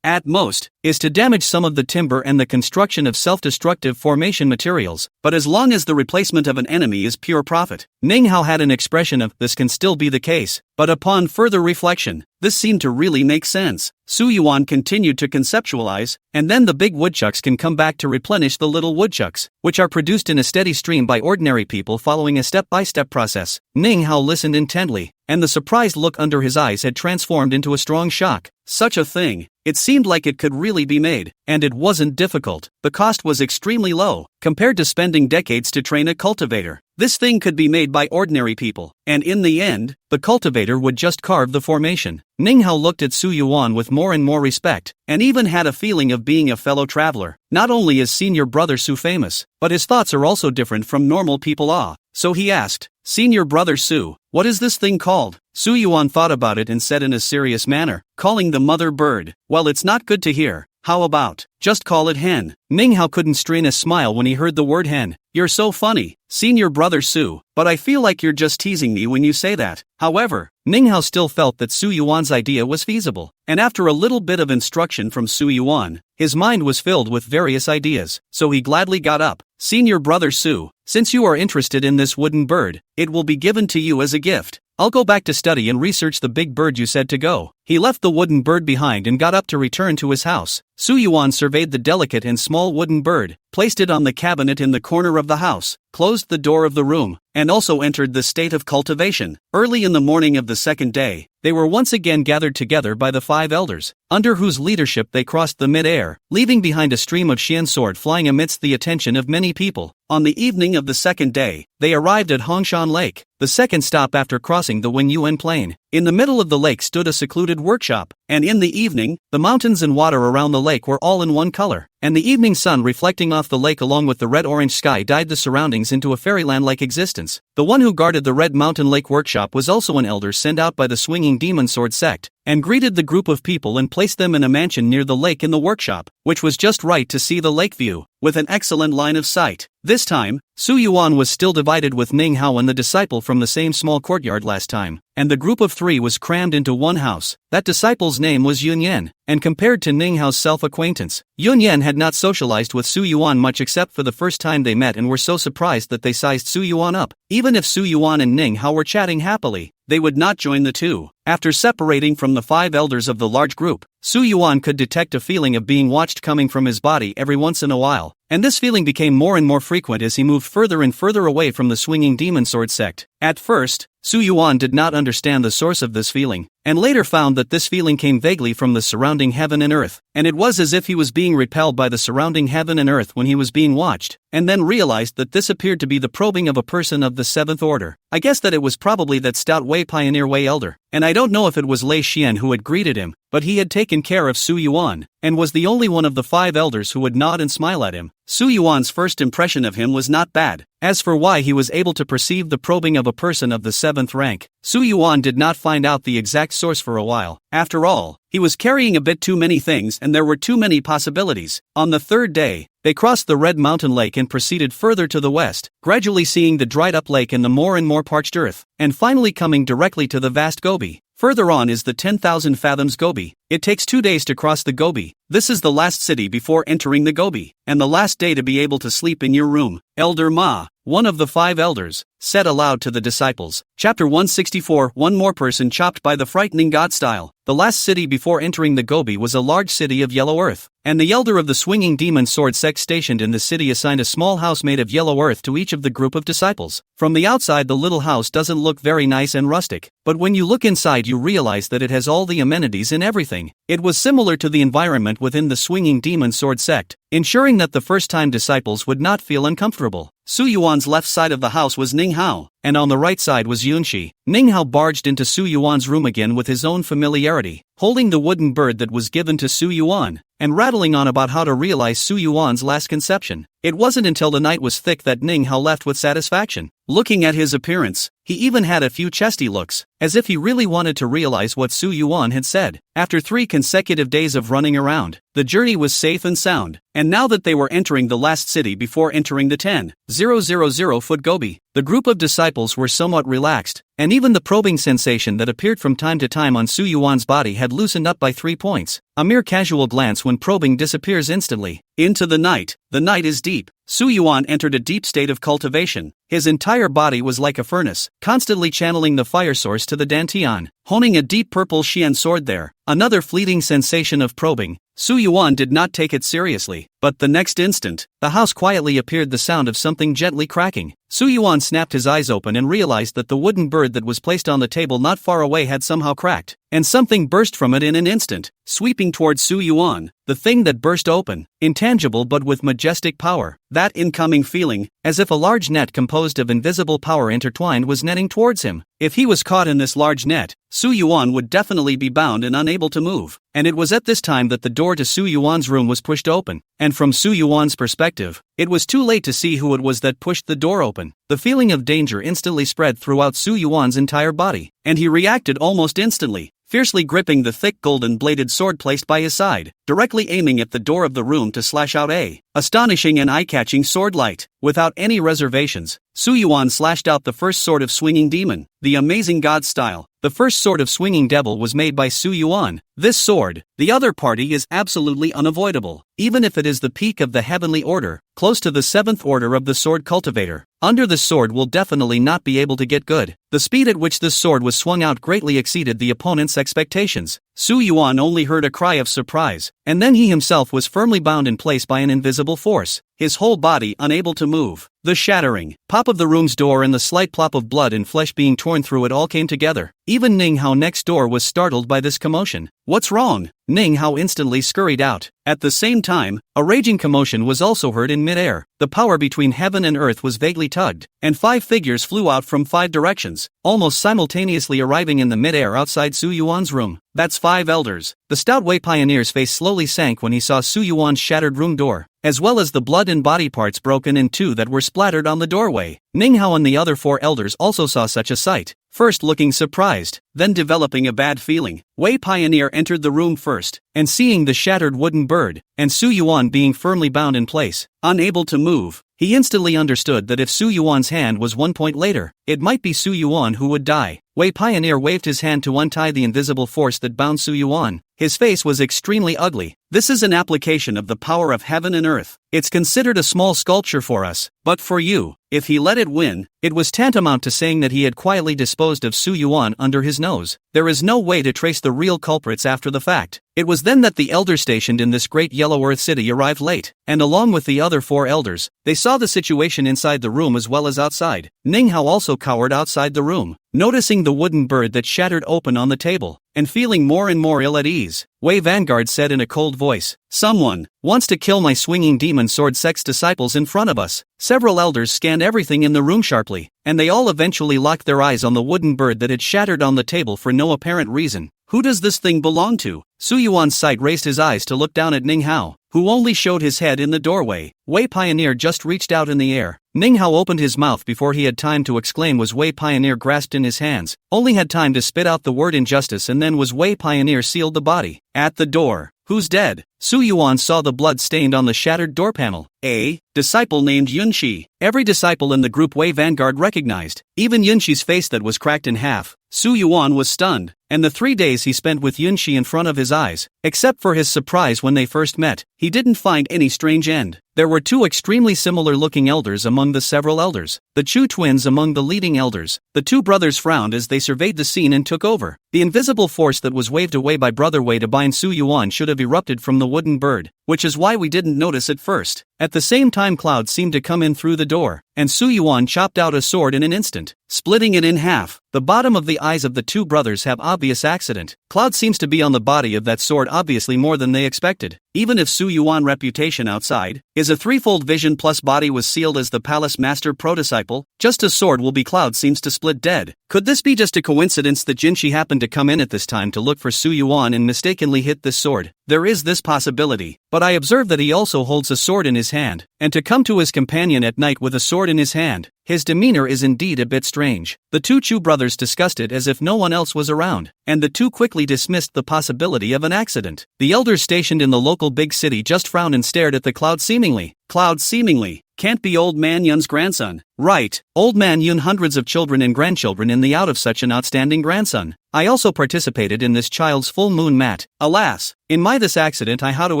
[SPEAKER 1] at most, is to damage some of the timber and the construction of self-destructive formation materials, but as long as the replacement of an enemy is pure profit. Ning Hao had an expression of, this can still be the case, but upon further reflection, this seemed to really make sense. Su Yuan continued to conceptualize, and then the big woodchucks can come back to replenish the little woodchucks, which are produced in a steady stream by ordinary people following a step-by-step process. Ning Hao listened intently, and the surprised look under his eyes had transformed into a strong shock. Such a thing, it seemed like it could really be made, and it wasn't difficult. The cost was extremely low, compared to spending decades to train a cultivator. This thing could be made by ordinary people, and in the end, the cultivator would just carve the formation. Ning Hao looked at Su Yuan with more and more respect, and even had a feeling of being a fellow traveler. Not only is senior brother Su famous, but his thoughts are also different from normal people. So he asked, Senior brother Su, what is this thing called? Su Yuan thought about it and said in a serious manner, calling the mother bird. Well, it's not good to hear. How about, just call it hen? Ning Hao couldn't strain a smile when he heard the word hen. You're so funny, senior brother Su, but I feel like you're just teasing me when you say that. However, Ning Hao still felt that Su Yuan's idea was feasible, and after a little bit of instruction from Su Yuan, his mind was filled with various ideas, so he gladly got up. Senior brother Su, since you are interested in this wooden bird, it will be given to you as a gift. I'll go back to study and research the big bird you said to go. He left the wooden bird behind and got up to return to his house. Su Yuan surveyed the delicate and small wooden bird, placed it on the cabinet in the corner of the house, closed the door of the room, and also entered the state of cultivation. Early in the morning of the second day, they were once again gathered together by the 5 elders, under whose leadership they crossed the mid-air, leaving behind a stream of Xian sword flying amidst the attention of many people. On the evening of the second day, they arrived at Hongshan Lake, the second stop after crossing the Wengyuan Plain. In the middle of the lake stood a secluded workshop, and in the evening, the mountains and water around the lake were all in one color, and the evening sun reflecting off the lake along with the red-orange sky dyed the surroundings into a fairyland-like existence. The one who guarded the Red Mountain Lake workshop was also an elder sent out by the Swinging Demon Sword sect, and greeted the group of people and placed them in a mansion near the lake in the workshop, which was just right to see the lake view, with an excellent line of sight. This time, Su Yuan was still divided with Ning Hao and the disciple from the same small courtyard last time, and the group of 3 was crammed into one house. That disciple's name was Yuan, and compared to Ning Hao's self-acquaintance, Yuan had not socialized with Su Yuan much except for the first time they met and were so surprised that they sized Su Yuan up. Even if Su Yuan and Ning Hao were chatting happily, they would not join the two. After separating from the 5 elders of the large group, Su Yuan could detect a feeling of being watched coming from his body every once in a while, and this feeling became more and more frequent as he moved further and further away from the swinging demon sword sect. At first, Su Yuan did not understand the source of this feeling, and later found that this feeling came vaguely from the surrounding heaven and earth, and it was as if he was being repelled by the surrounding heaven and earth when he was being watched, and then realized that this appeared to be the probing of a person of the 7th order. I guess that it was probably that stout Wei Pioneer Wei Elder, and I don't know if it was Lei Xian who had greeted him, but he had taken care of Su Yuan, and was the only one of the 5 elders who would nod and smile at him. Su Yuan's first impression of him was not bad. As for why he was able to perceive the probing of a person of the 7th rank, Su Yuan did not find out the exact source for a while. After all, he was carrying a bit too many things and there were too many possibilities. On the 3rd day, they crossed the Red Mountain Lake and proceeded further to the west, gradually seeing the dried-up lake and the more and more parched earth, and finally coming directly to the vast Gobi. Further on is the 10,000 fathoms Gobi. It takes 2 days to cross the Gobi. This is the last city before entering the Gobi, and the last day to be able to sleep in your room. Elder Ma, one of the 5 elders, said aloud to the disciples. Chapter 164. One more person chopped by the frightening god style. The last city before entering the Gobi was a large city of yellow earth, and the elder of the swinging demon sword sect stationed in the city assigned a small house made of yellow earth to each of the group of disciples. From the outside the little house doesn't look very nice and rustic, but when you look inside you realize that it has all the amenities and everything. It was similar to the environment within the swinging demon sword sect, ensuring that the first-time disciples would not feel uncomfortable. Su Yuan's left side of the house was Ning Hao, and on the right side was Yunxi. Ning Hao barged into Su Yuan's room again with his own familiarity, holding the wooden bird that was given to Su Yuan, and rattling on about how to realize Su Yuan's last conception. It wasn't until the night was thick that Ning Hao left with satisfaction. Looking at his appearance, he even had a few chesty looks, as if he really wanted to realize what Su Yuan had said. After 3 consecutive days of running around, the journey was safe and sound, and now that they were entering the last city before entering the 10,000-foot Gobi, the group of disciples were somewhat relaxed, and even the probing sensation that appeared from time to time on Su Yuan's body had loosened up by 3 points. A mere casual glance when probing disappears instantly. Into the night is deep. Su Yuan entered a deep state of cultivation. His entire body was like a furnace, constantly channeling the fire source to the Dantian, honing a deep purple Xian sword there. Another fleeting sensation of probing. Su Yuan did not take it seriously, but the next instant, the house quietly appeared the sound of something gently cracking. Su Yuan snapped his eyes open and realized that the wooden bird that was placed on the table not far away had somehow cracked, and something burst from it in an instant, sweeping towards Su Yuan. The thing that burst open, intangible but with majestic power. That incoming feeling, as if a large net composed of invisible power intertwined was netting towards him. If he was caught in this large net, Su Yuan would definitely be bound and unable to move. And it was at this time that the door to Su Yuan's room was pushed open, and from Su Yuan's perspective, it was too late to see who it was that pushed the door open. The feeling of danger instantly spread throughout Su Yuan's entire body, and he reacted almost instantly, fiercely gripping the thick golden-bladed sword placed by his side, directly aiming at the door of the room to slash out a astonishing and eye-catching sword light. Without any reservations, Su Yuan slashed out the first sword of swinging demon, the amazing god style. The first sword of swinging devil was made by Su Yuan. This sword, the other party, is absolutely unavoidable, even if it is the peak of the heavenly order, close to the 7th order of the sword cultivator. Under this sword will definitely not be able to get good. The speed at which this sword was swung out greatly exceeded the opponent's expectations. Su Yuan only heard a cry of surprise, and then he himself was firmly bound in place by an invisible force, his whole body unable to move. The shattering pop of the room's door and the slight plop of blood and flesh being torn through it all came together. Even Ning Hao next door was startled by this commotion. "What's wrong?" Ning Hao instantly scurried out. At the same time, a raging commotion was also heard in mid-air. The power between heaven and earth was vaguely tugged, and 5 figures flew out from 5 directions, almost simultaneously arriving in the mid-air outside Su Yuan's room. "That's 5 elders." The stout Wei pioneer's face slowly sank when he saw Su Yuan's shattered room door, as well as the blood and body parts broken in 2 that were splattered on the doorway. Ning Hao and the other 4 elders also saw such a sight, first looking surprised, then developing a bad feeling. Wei Pioneer entered the room first, and seeing the shattered wooden bird, and Su Yuan being firmly bound in place, unable to move, he instantly understood that if Su Yuan's hand was 1 point later, it might be Su Yuan who would die. Wei Pioneer waved his hand to untie the invisible force that bound Su Yuan. His face was extremely ugly. "This is an application of the power of heaven and earth. It's considered a small sculpture for us, but for you, If he let it win, it was tantamount to saying that he had quietly disposed of Su Yuan under his nose. There is no way to trace the real culprits after the fact. It was then that the elders stationed in this great Yellow Earth city arrived late, and along with the other 4 elders, they saw the situation inside the room as well as outside. Ning Hao also cowered outside the room, noticing the wooden bird that shattered open on the table, and feeling more and more ill at ease. Wei Vanguard said in a cold voice, "Someone wants to kill my swinging demon sword sect's disciples in front of us." Several elders scanned everything in the room sharply, and they all eventually locked their eyes on the wooden bird that had shattered on the table for no apparent reason. Who does this thing belong to? Su Yuan's sight raised his eyes to look down at Ning Hao, who only showed his head in the doorway. Wei Pioneer just reached out in the air. Ning Hao opened his mouth before he had time to exclaim was Wei Pioneer grasped in his hands, only had time to spit out the word injustice and then was Wei Pioneer sealed the body. At the door. Who's dead? Su Yuan saw the blood stained on the shattered door panel. A disciple named Yunxi. Every disciple in the group Wei Vanguard recognized, even Yunxi's face that was cracked in half. Su Yuan was stunned, and the 3 days he spent with Yunxi in front of his eyes, except for his surprise when they first met, he didn't find any strange end. There were 2 extremely similar-looking elders among the several elders, the Chu twins among the leading elders. The 2 brothers frowned as they surveyed the scene and took over. The invisible force that was waved away by Brother Wei to bind Su Yuan should have erupted from the wooden bird, which is why we didn't notice at first. At the same time clouds seemed to come in through the door, and Su Yuan chopped out a sword in an instant, splitting it in half. The bottom of the eyes of the 2 brothers have obvious accident. Cloud seems to be on the body of that sword obviously more than they expected. Even if Su Yuan reputation outside is a threefold vision plus body was sealed as the palace master pro-disciple, just a sword will be Cloud seems to split dead. Could this be just a coincidence that Jinshi happened to come in at this time to look for Su Yuan and mistakenly hit this sword? There is this possibility, but I observe that he also holds a sword in his hand, and to come to his companion at night with a sword in his hand, his demeanor is indeed a bit strange. The 2 Chu brothers discussed it as if no one else was around, and the 2 quickly dismissed the possibility of an accident. The elders stationed in the local big city just frowned and stared at the Cloud seemingly. Cloud seemingly can't be Old Man Yun's grandson. Right, Old Man Yun hundreds of children and grandchildren in the out of such an outstanding grandson. I also participated in this child's full moon mat. Alas, in my this accident I how to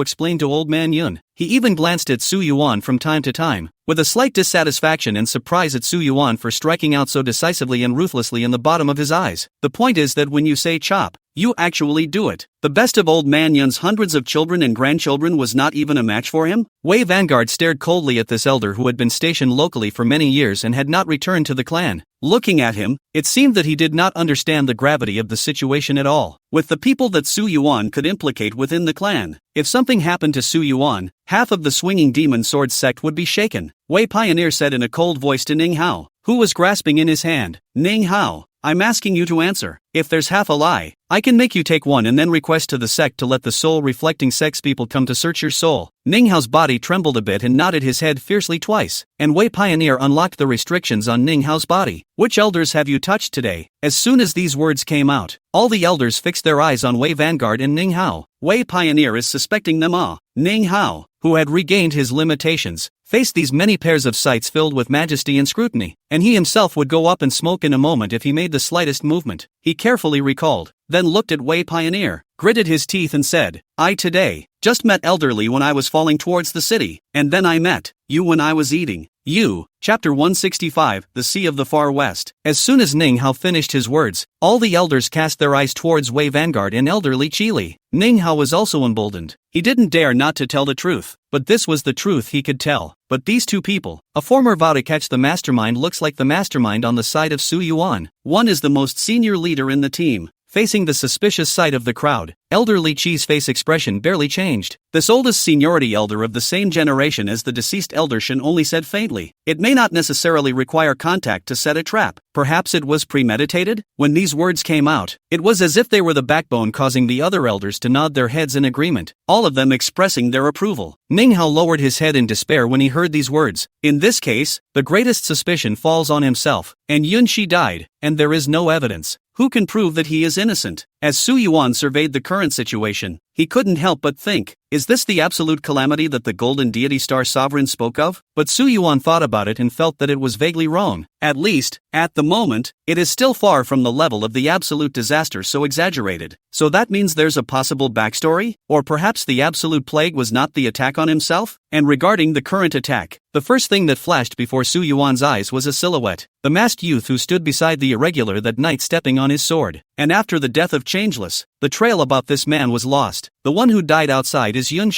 [SPEAKER 1] explain to Old Man Yun. He even glanced at Su Yuan from time to time, with a slight dissatisfaction and surprise at Su Yuan for striking out so decisively and ruthlessly in the bottom of his eyes. The point is that when you say chop, you actually do it. The best of Old Man Yun's hundreds of children and grandchildren was not even a match for him? Wei Vanguard stared coldly at this elder who had been stationed locally for many years and had not returned to the clan. Looking at him, it seemed that he did not understand the gravity of the situation at all. With the people that Su Yuan could implicate within the clan, if something happened to Su Yuan, half of the swinging demon sword sect would be shaken. Wei Pioneer said in a cold voice to Ning Hao, who was grasping in his hand. Ning Hao, I'm asking you to answer. If there's half a lie, I can make you take one and then request to the sect to let the soul-reflecting sex people come to search your soul. Ning Hao's body trembled a bit and nodded his head fiercely twice, and Wei Pioneer unlocked the restrictions on Ning Hao's body. Which elders have you touched today? As soon as these words came out, all the elders fixed their eyes on Wei Vanguard and Ning Hao. Wei Pioneer is suspecting them all. Ning Hao, who had regained his limitations, faced these many pairs of sights filled with majesty and scrutiny, and he himself would go up and smoke in a moment if he made the slightest movement. He carefully recalled, then looked at Wei Pioneer, gritted his teeth and said, I today just met elderly when I was falling towards the city, and then I met you when I was eating. You, Chapter 165, The Sea of the Far West. As soon as Ning Hao finished his words, all the elders cast their eyes towards Wei Vanguard and elderly Chili. Ning Hao was also emboldened. He didn't dare not to tell the truth, but this was the truth he could tell. But these 2 people, a former vow to catch the mastermind looks like the mastermind on the side of Su Yuan. One is the most senior leader in the team. Facing the suspicious sight of the crowd, elderly Chi's face expression barely changed. This oldest seniority elder of the same generation as the deceased elder Shen only said faintly, it may not necessarily require contact to set a trap. Perhaps it was premeditated? When these words came out, it was as if they were the backbone causing the other elders to nod their heads in agreement, all of them expressing their approval. Ning Hao lowered his head in despair when he heard these words. In this case, the greatest suspicion falls on himself, and Yunxi died, and there is no evidence. Who can prove that he is innocent? As Su Yuan surveyed the current situation, he couldn't help but think, is this the absolute calamity that the Golden Deity Star Sovereign spoke of? But Su Yuan thought about it and felt that it was vaguely wrong. At least, at the moment, it is still far from the level of the absolute disaster so exaggerated. So that means there's a possible backstory? Or perhaps the absolute plague was not the attack on himself? And regarding the current attack, the first thing that flashed before Su Yuan's eyes was a silhouette, the masked youth who stood beside the irregular that night stepping on his sword. And after the death of Changeless, the trail about this man was lost. The one who died outside is Yuan.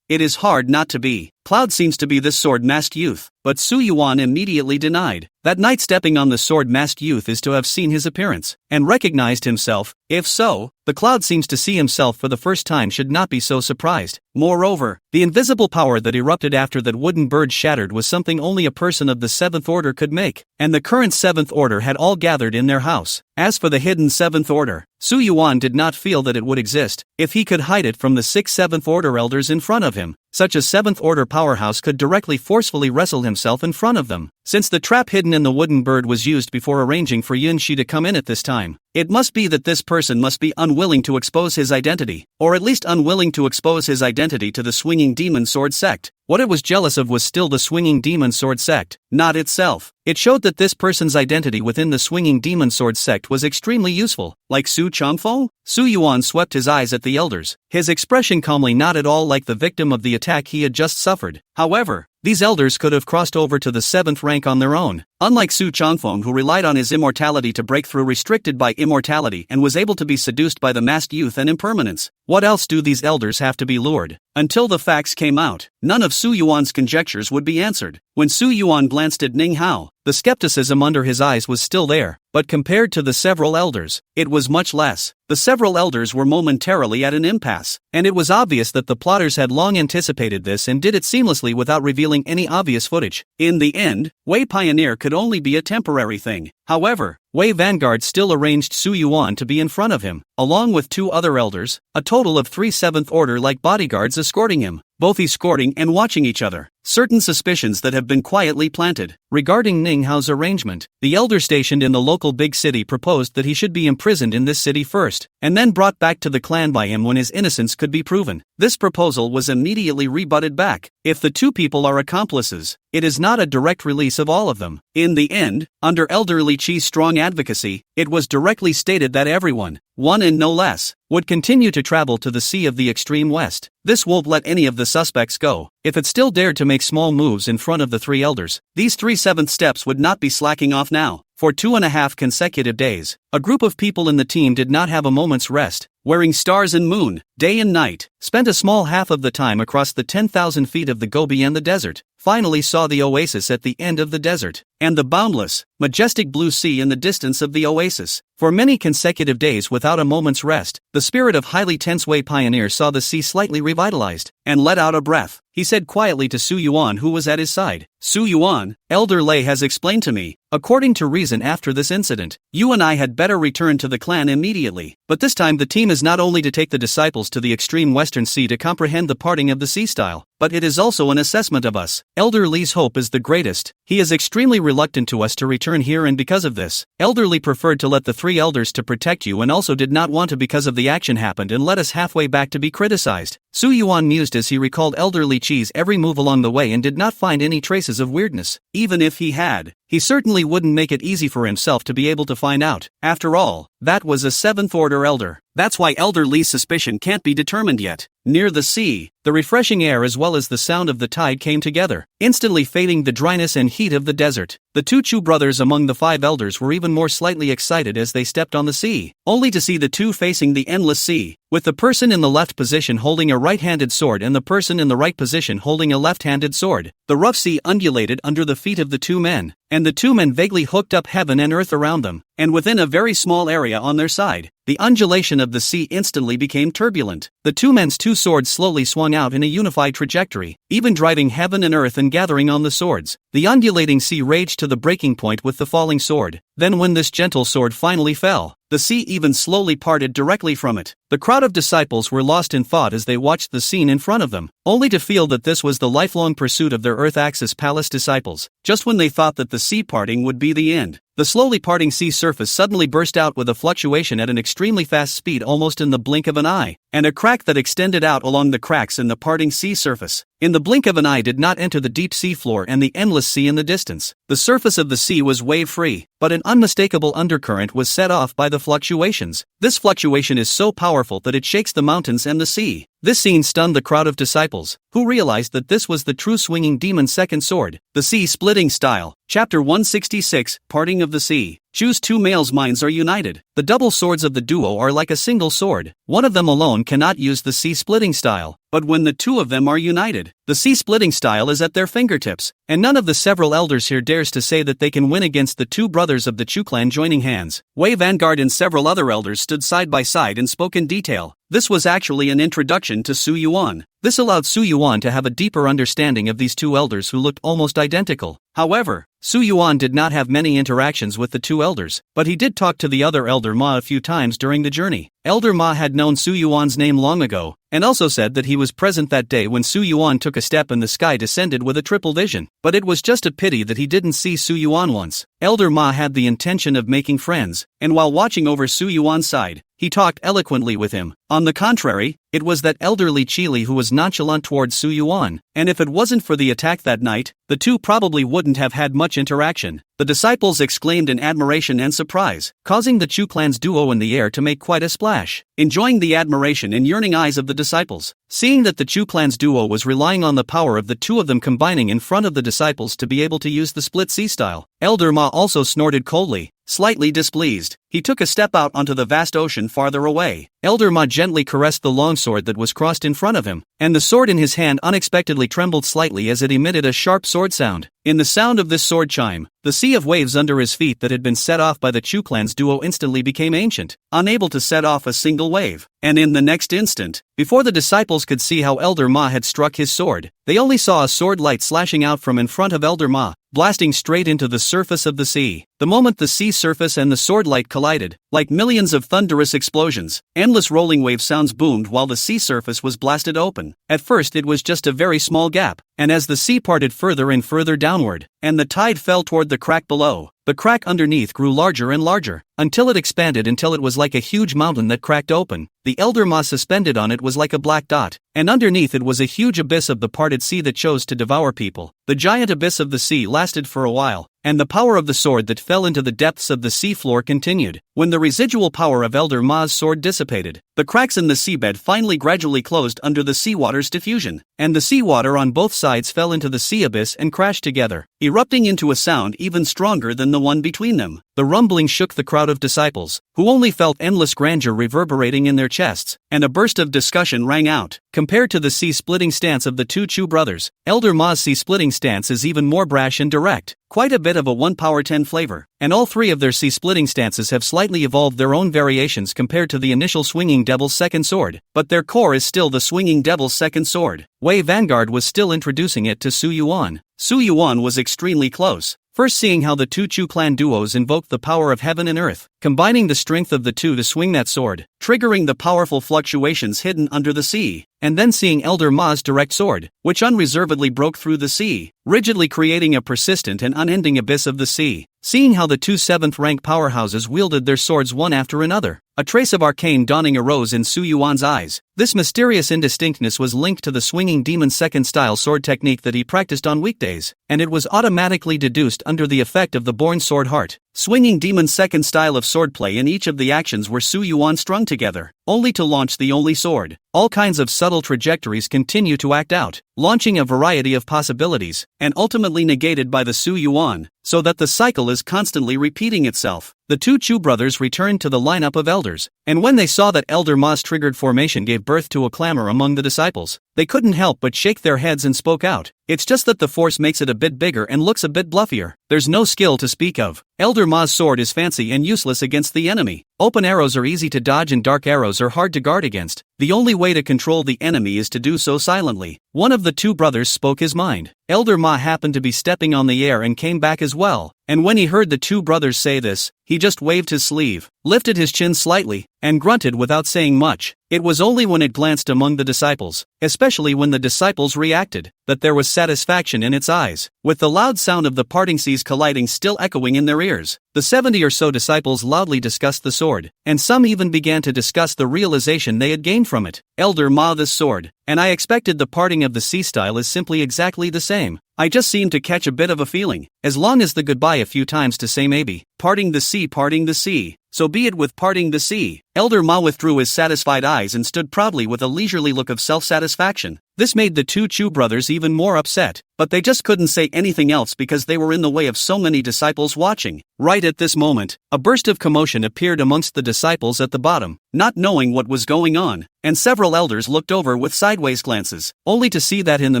[SPEAKER 1] It is hard not to be. Cloud seems to be this sword-masked youth, but Su Yuan immediately denied. That night stepping on the sword-masked youth is to have seen his appearance, and recognized himself. If so, the Cloud seems to see himself for the first time should not be so surprised. Moreover, the invisible power that erupted after that wooden bird shattered was something only a person of the 7th Order could make, and the current 7th Order had all gathered in their house. As for the hidden 7th Order, Su Yuan did not feel that it would exist if he could hide it from the 6 7th Order elders in front of him. Such a 7th Order powerhouse could directly forcefully wrestle himself in front of them. Since the trap hidden in the wooden bird was used before arranging for Yuan to come in at this time, it must be that this person must be unwilling to expose his identity, or at least unwilling to expose his identity to the Swinging Demon Sword sect. What it was jealous of was still the Swinging Demon Sword sect, not itself. It showed that this person's identity within the Swinging Demon Sword sect was extremely useful. Like Su Changfo? Su Yuan swept his eyes at the elders, his expression calmly not at all like the victim of the attack he had just suffered. However, these elders could have crossed over to the 7th rank on their own. Unlike Su Changfeng, who relied on his immortality to break through restricted by immortality and was able to be seduced by the masked youth and impermanence, what else do these elders have to be lured? Until the facts came out, none of Su Yuan's conjectures would be answered. When Su Yuan glanced at Ning Hao, the skepticism under his eyes was still there, but compared to the several elders, it was much less. The several elders were momentarily at an impasse, and it was obvious that the plotters had long anticipated this and did it seamlessly without revealing any obvious footage. In the end, Wei Pioneer could only be a temporary thing. However, Wei Vanguard still arranged Su Yuan to be in front of him, along with 2 other elders, a total of 3 7th Order-like bodyguards escorting him, both escorting and watching each other. Certain suspicions that have been quietly planted. Regarding Ning Hao's arrangement, the elder stationed in the local big city proposed that he should be imprisoned in this city first, and then brought back to the clan by him when his innocence could be proven. This proposal was immediately rebutted back. If the 2 people are accomplices, it is not a direct release of all of them. In the end, under Elder Li Qi's strong advocacy, it was directly stated that everyone, one and no less, would continue to travel to the Sea of the Extreme West. This won't let any of the suspects go. If it still dared to make small moves in front of the 3 elders, these 3 7th steps would not be slacking off now. For 2.5 consecutive days, a group of people in the team did not have a moment's rest, wearing stars and moon, day and night, spent a small half of the time across the 10,000 feet of the Gobi and the desert, finally saw the oasis at the end of the desert, and the boundless, majestic blue sea in the distance of the oasis. For many consecutive days without a moment's rest, the spirit of highly tense Wei Pioneer saw the sea slightly revitalized, and let out a breath. He said quietly to Su Yuan, who was at his side, "Su Yuan, Elder Lei has explained to me, according to reason after this incident, you and I had better return to the clan immediately. But this time the team is not only to take the disciples to the extreme western sea to comprehend the parting of the sea style, but it is also an assessment of us. Elder Li's hope is the greatest. He is extremely reluctant to us to return here, and because of this, Elder Li preferred to let the 3 elders to protect you and also did not want to because of the action happened and let us halfway back to be criticized." Su Yuan mused as he recalled Elder Li Qi's every move along the way and did not find any traces of weirdness. Even if he had, he certainly wouldn't make it easy for himself to be able to find out. After all, that was a 7th Order elder. That's why Elder Li's suspicion can't be determined yet. Near the sea, the refreshing air as well as the sound of the tide came together, instantly fading the dryness and heat of the desert. The 2 Chu brothers among the 5 elders were even more slightly excited as they stepped on the sea, only to see the 2 facing the endless sea, with the person in the left position holding a right-handed sword and the person in the right position holding a left-handed sword. The rough sea undulated under the feet of the 2 men, and the 2 men vaguely hooked up heaven and earth around them, and within a very small area on their side. The undulation of the sea instantly became turbulent. The 2 men's 2 swords slowly swung out in a unified trajectory, even driving heaven and earth and gathering on the swords. The undulating sea raged to the breaking point with the falling sword. Then when this gentle sword finally fell, the sea even slowly parted directly from it. The crowd of disciples were lost in thought as they watched the scene in front of them, only to feel that this was the lifelong pursuit of their Earth Axis Palace disciples. Just when they thought that the sea parting would be the end, the slowly parting sea surface suddenly burst out with a fluctuation at an extremely fast speed almost in the blink of an eye, and a crack that extended out along the cracks in the parting sea surface. In the blink of an eye did not enter the deep sea floor and the endless sea in the distance. The surface of the sea was wave-free, but an unmistakable undercurrent was set off by the fluctuations. This fluctuation is so powerful that it shakes the mountains and the sea. This scene stunned the crowd of disciples, who realized that this was the true swinging demon's second sword, the sea-splitting style. Chapter 166, Parting of the Sea. Choose two males' minds are united. The double swords of the duo are like a single sword. One of them alone cannot use the sea-splitting style, but when the two of them are united, the sea-splitting style is at their fingertips, and none of the several elders here dares to say that they can win against the two brothers of the Chu clan joining hands. Wei Vanguard and several other elders stood side by side and spoke in detail. This was actually an introduction to Su Yuan. This allowed Su Yuan to have a deeper understanding of these two elders who looked almost identical. However, Su Yuan did not have many interactions with the two elders, but he did talk to the other Elder Ma a few times during the journey. Elder Ma had known Su Yuan's name long ago, and also said that he was present that day when Su Yuan took a step and the sky descended with a triple vision. But it was just a pity that he didn't see Su Yuan once. Elder Ma had the intention of making friends, and while watching over Su Yuan's side, he talked eloquently with him. On the contrary, it was that elderly Chili who was nonchalant towards Su Yuan, and if it wasn't for the attack that night, the two probably wouldn't have had much interaction. The disciples exclaimed in admiration and surprise, causing the Chu clan's duo in the air to make quite a splash. Enjoying the admiration and yearning eyes of the disciples, seeing that the Chu clan's duo was relying on the power of the two of them combining in front of the disciples to be able to use the split sea style, Elder Ma also snorted coldly, slightly displeased. He took a step out onto the vast ocean farther away. Elder Ma gently caressed the long sword that was crossed in front of him, and the sword in his hand unexpectedly trembled slightly as it emitted a sharp sword sound. In the sound of this sword chime, the sea of waves under his feet that had been set off by the Chu clan's duo instantly became ancient, unable to set off a single wave. And in the next instant, before the disciples could see how Elder Ma had struck his sword, they only saw a sword light slashing out from in front of Elder Ma, blasting straight into the surface of the sea. The moment the sea surface and the sword light collided, like millions of thunderous explosions, endless rolling wave sounds boomed while the sea surface was blasted open. At first it was just a very small gap, and as the sea parted further and further downward, and the tide fell toward the crack below, the crack underneath grew larger and larger, until it expanded until it was like a huge mountain that cracked open. The Elder Ma suspended on it was like a black dot, and underneath it was a huge abyss of the parted sea that chose to devour people. The giant abyss of the sea lasted for a while, and the power of the sword that fell into the depths of the sea floor continued. When the residual power of Elder Ma's sword dissipated, the cracks in the seabed finally gradually closed under the seawater's diffusion, and the seawater on both sides fell into the sea abyss and crashed together, erupting into a sound even stronger than the one between them. The rumbling shook the crowd of disciples, who only felt endless grandeur reverberating in their chests, and a burst of discussion rang out. Compared to the sea-splitting stance of the two Chu brothers, Elder Ma's sea-splitting stance is even more brash and direct, quite a bit of a 1-power-10 flavor, and all three of their sea-splitting stances have slightly evolved their own variations compared to the initial Swinging Devil's second sword, but their core is still the Swinging Devil's second sword. Wei Vanguard was still introducing it to Su Yuan. Su Yuan was extremely close, first seeing how the two Chu clan duos invoked the power of heaven and earth, combining the strength of the two to swing that sword, triggering the powerful fluctuations hidden under the sea, and then seeing Elder Ma's direct sword, which unreservedly broke through the sea, rigidly creating a persistent and unending abyss of the sea. Seeing how the two 7th-rank powerhouses wielded their swords one after another, a trace of arcane dawning arose in Su Yuan's eyes. This mysterious indistinctness was linked to the swinging demon's second-style sword technique that he practiced on weekdays, and it was automatically deduced under the effect of the born sword heart. Swinging demon's second style of swordplay in each of the actions were Su Yuan strung together, only to launch the only sword. All kinds of subtle trajectories continue to act out, launching a variety of possibilities, and ultimately negated by the Su Yuan, so that the cycle is constantly repeating itself. The two Chu brothers returned to the lineup of elders, and when they saw that Elder Ma's triggered formation gave birth to a clamor among the disciples, they couldn't help but shake their heads and spoke out. It's just that the force makes it a bit bigger and looks a bit bluffier. There's no skill to speak of. Elder Ma's sword is fancy and useless against the enemy. Open arrows are easy to dodge and dark arrows are hard to guard against. The only way to control the enemy is to do so silently. One of the two brothers spoke his mind. Elder Ma happened to be stepping on the air and came back as well, and when he heard the two brothers say this, he just waved his sleeve, lifted his chin slightly, and grunted without saying much. It was only when it glanced among the disciples, especially especially when the disciples reacted, that there was satisfaction in its eyes, with the loud sound of the parting seas colliding still echoing in their ears. The 70 or so disciples loudly discussed the sword, and some even began to discuss the realization they had gained from it. Elder Ma, this sword, and I expected the parting of the sea style is simply exactly the same. I just seemed to catch a bit of a feeling, as long as the goodbye a few times to say maybe, parting the sea, so be it with parting the sea. Elder Ma withdrew his satisfied eyes and stood proudly with a leisurely look of self-satisfaction. This made the two Chu brothers even more upset, but they just couldn't say anything else because they were in the way of so many disciples watching. Right at this moment, a burst of commotion appeared amongst the disciples at the bottom, not knowing what was going on, and several elders looked over with sideways glances, only to see that in the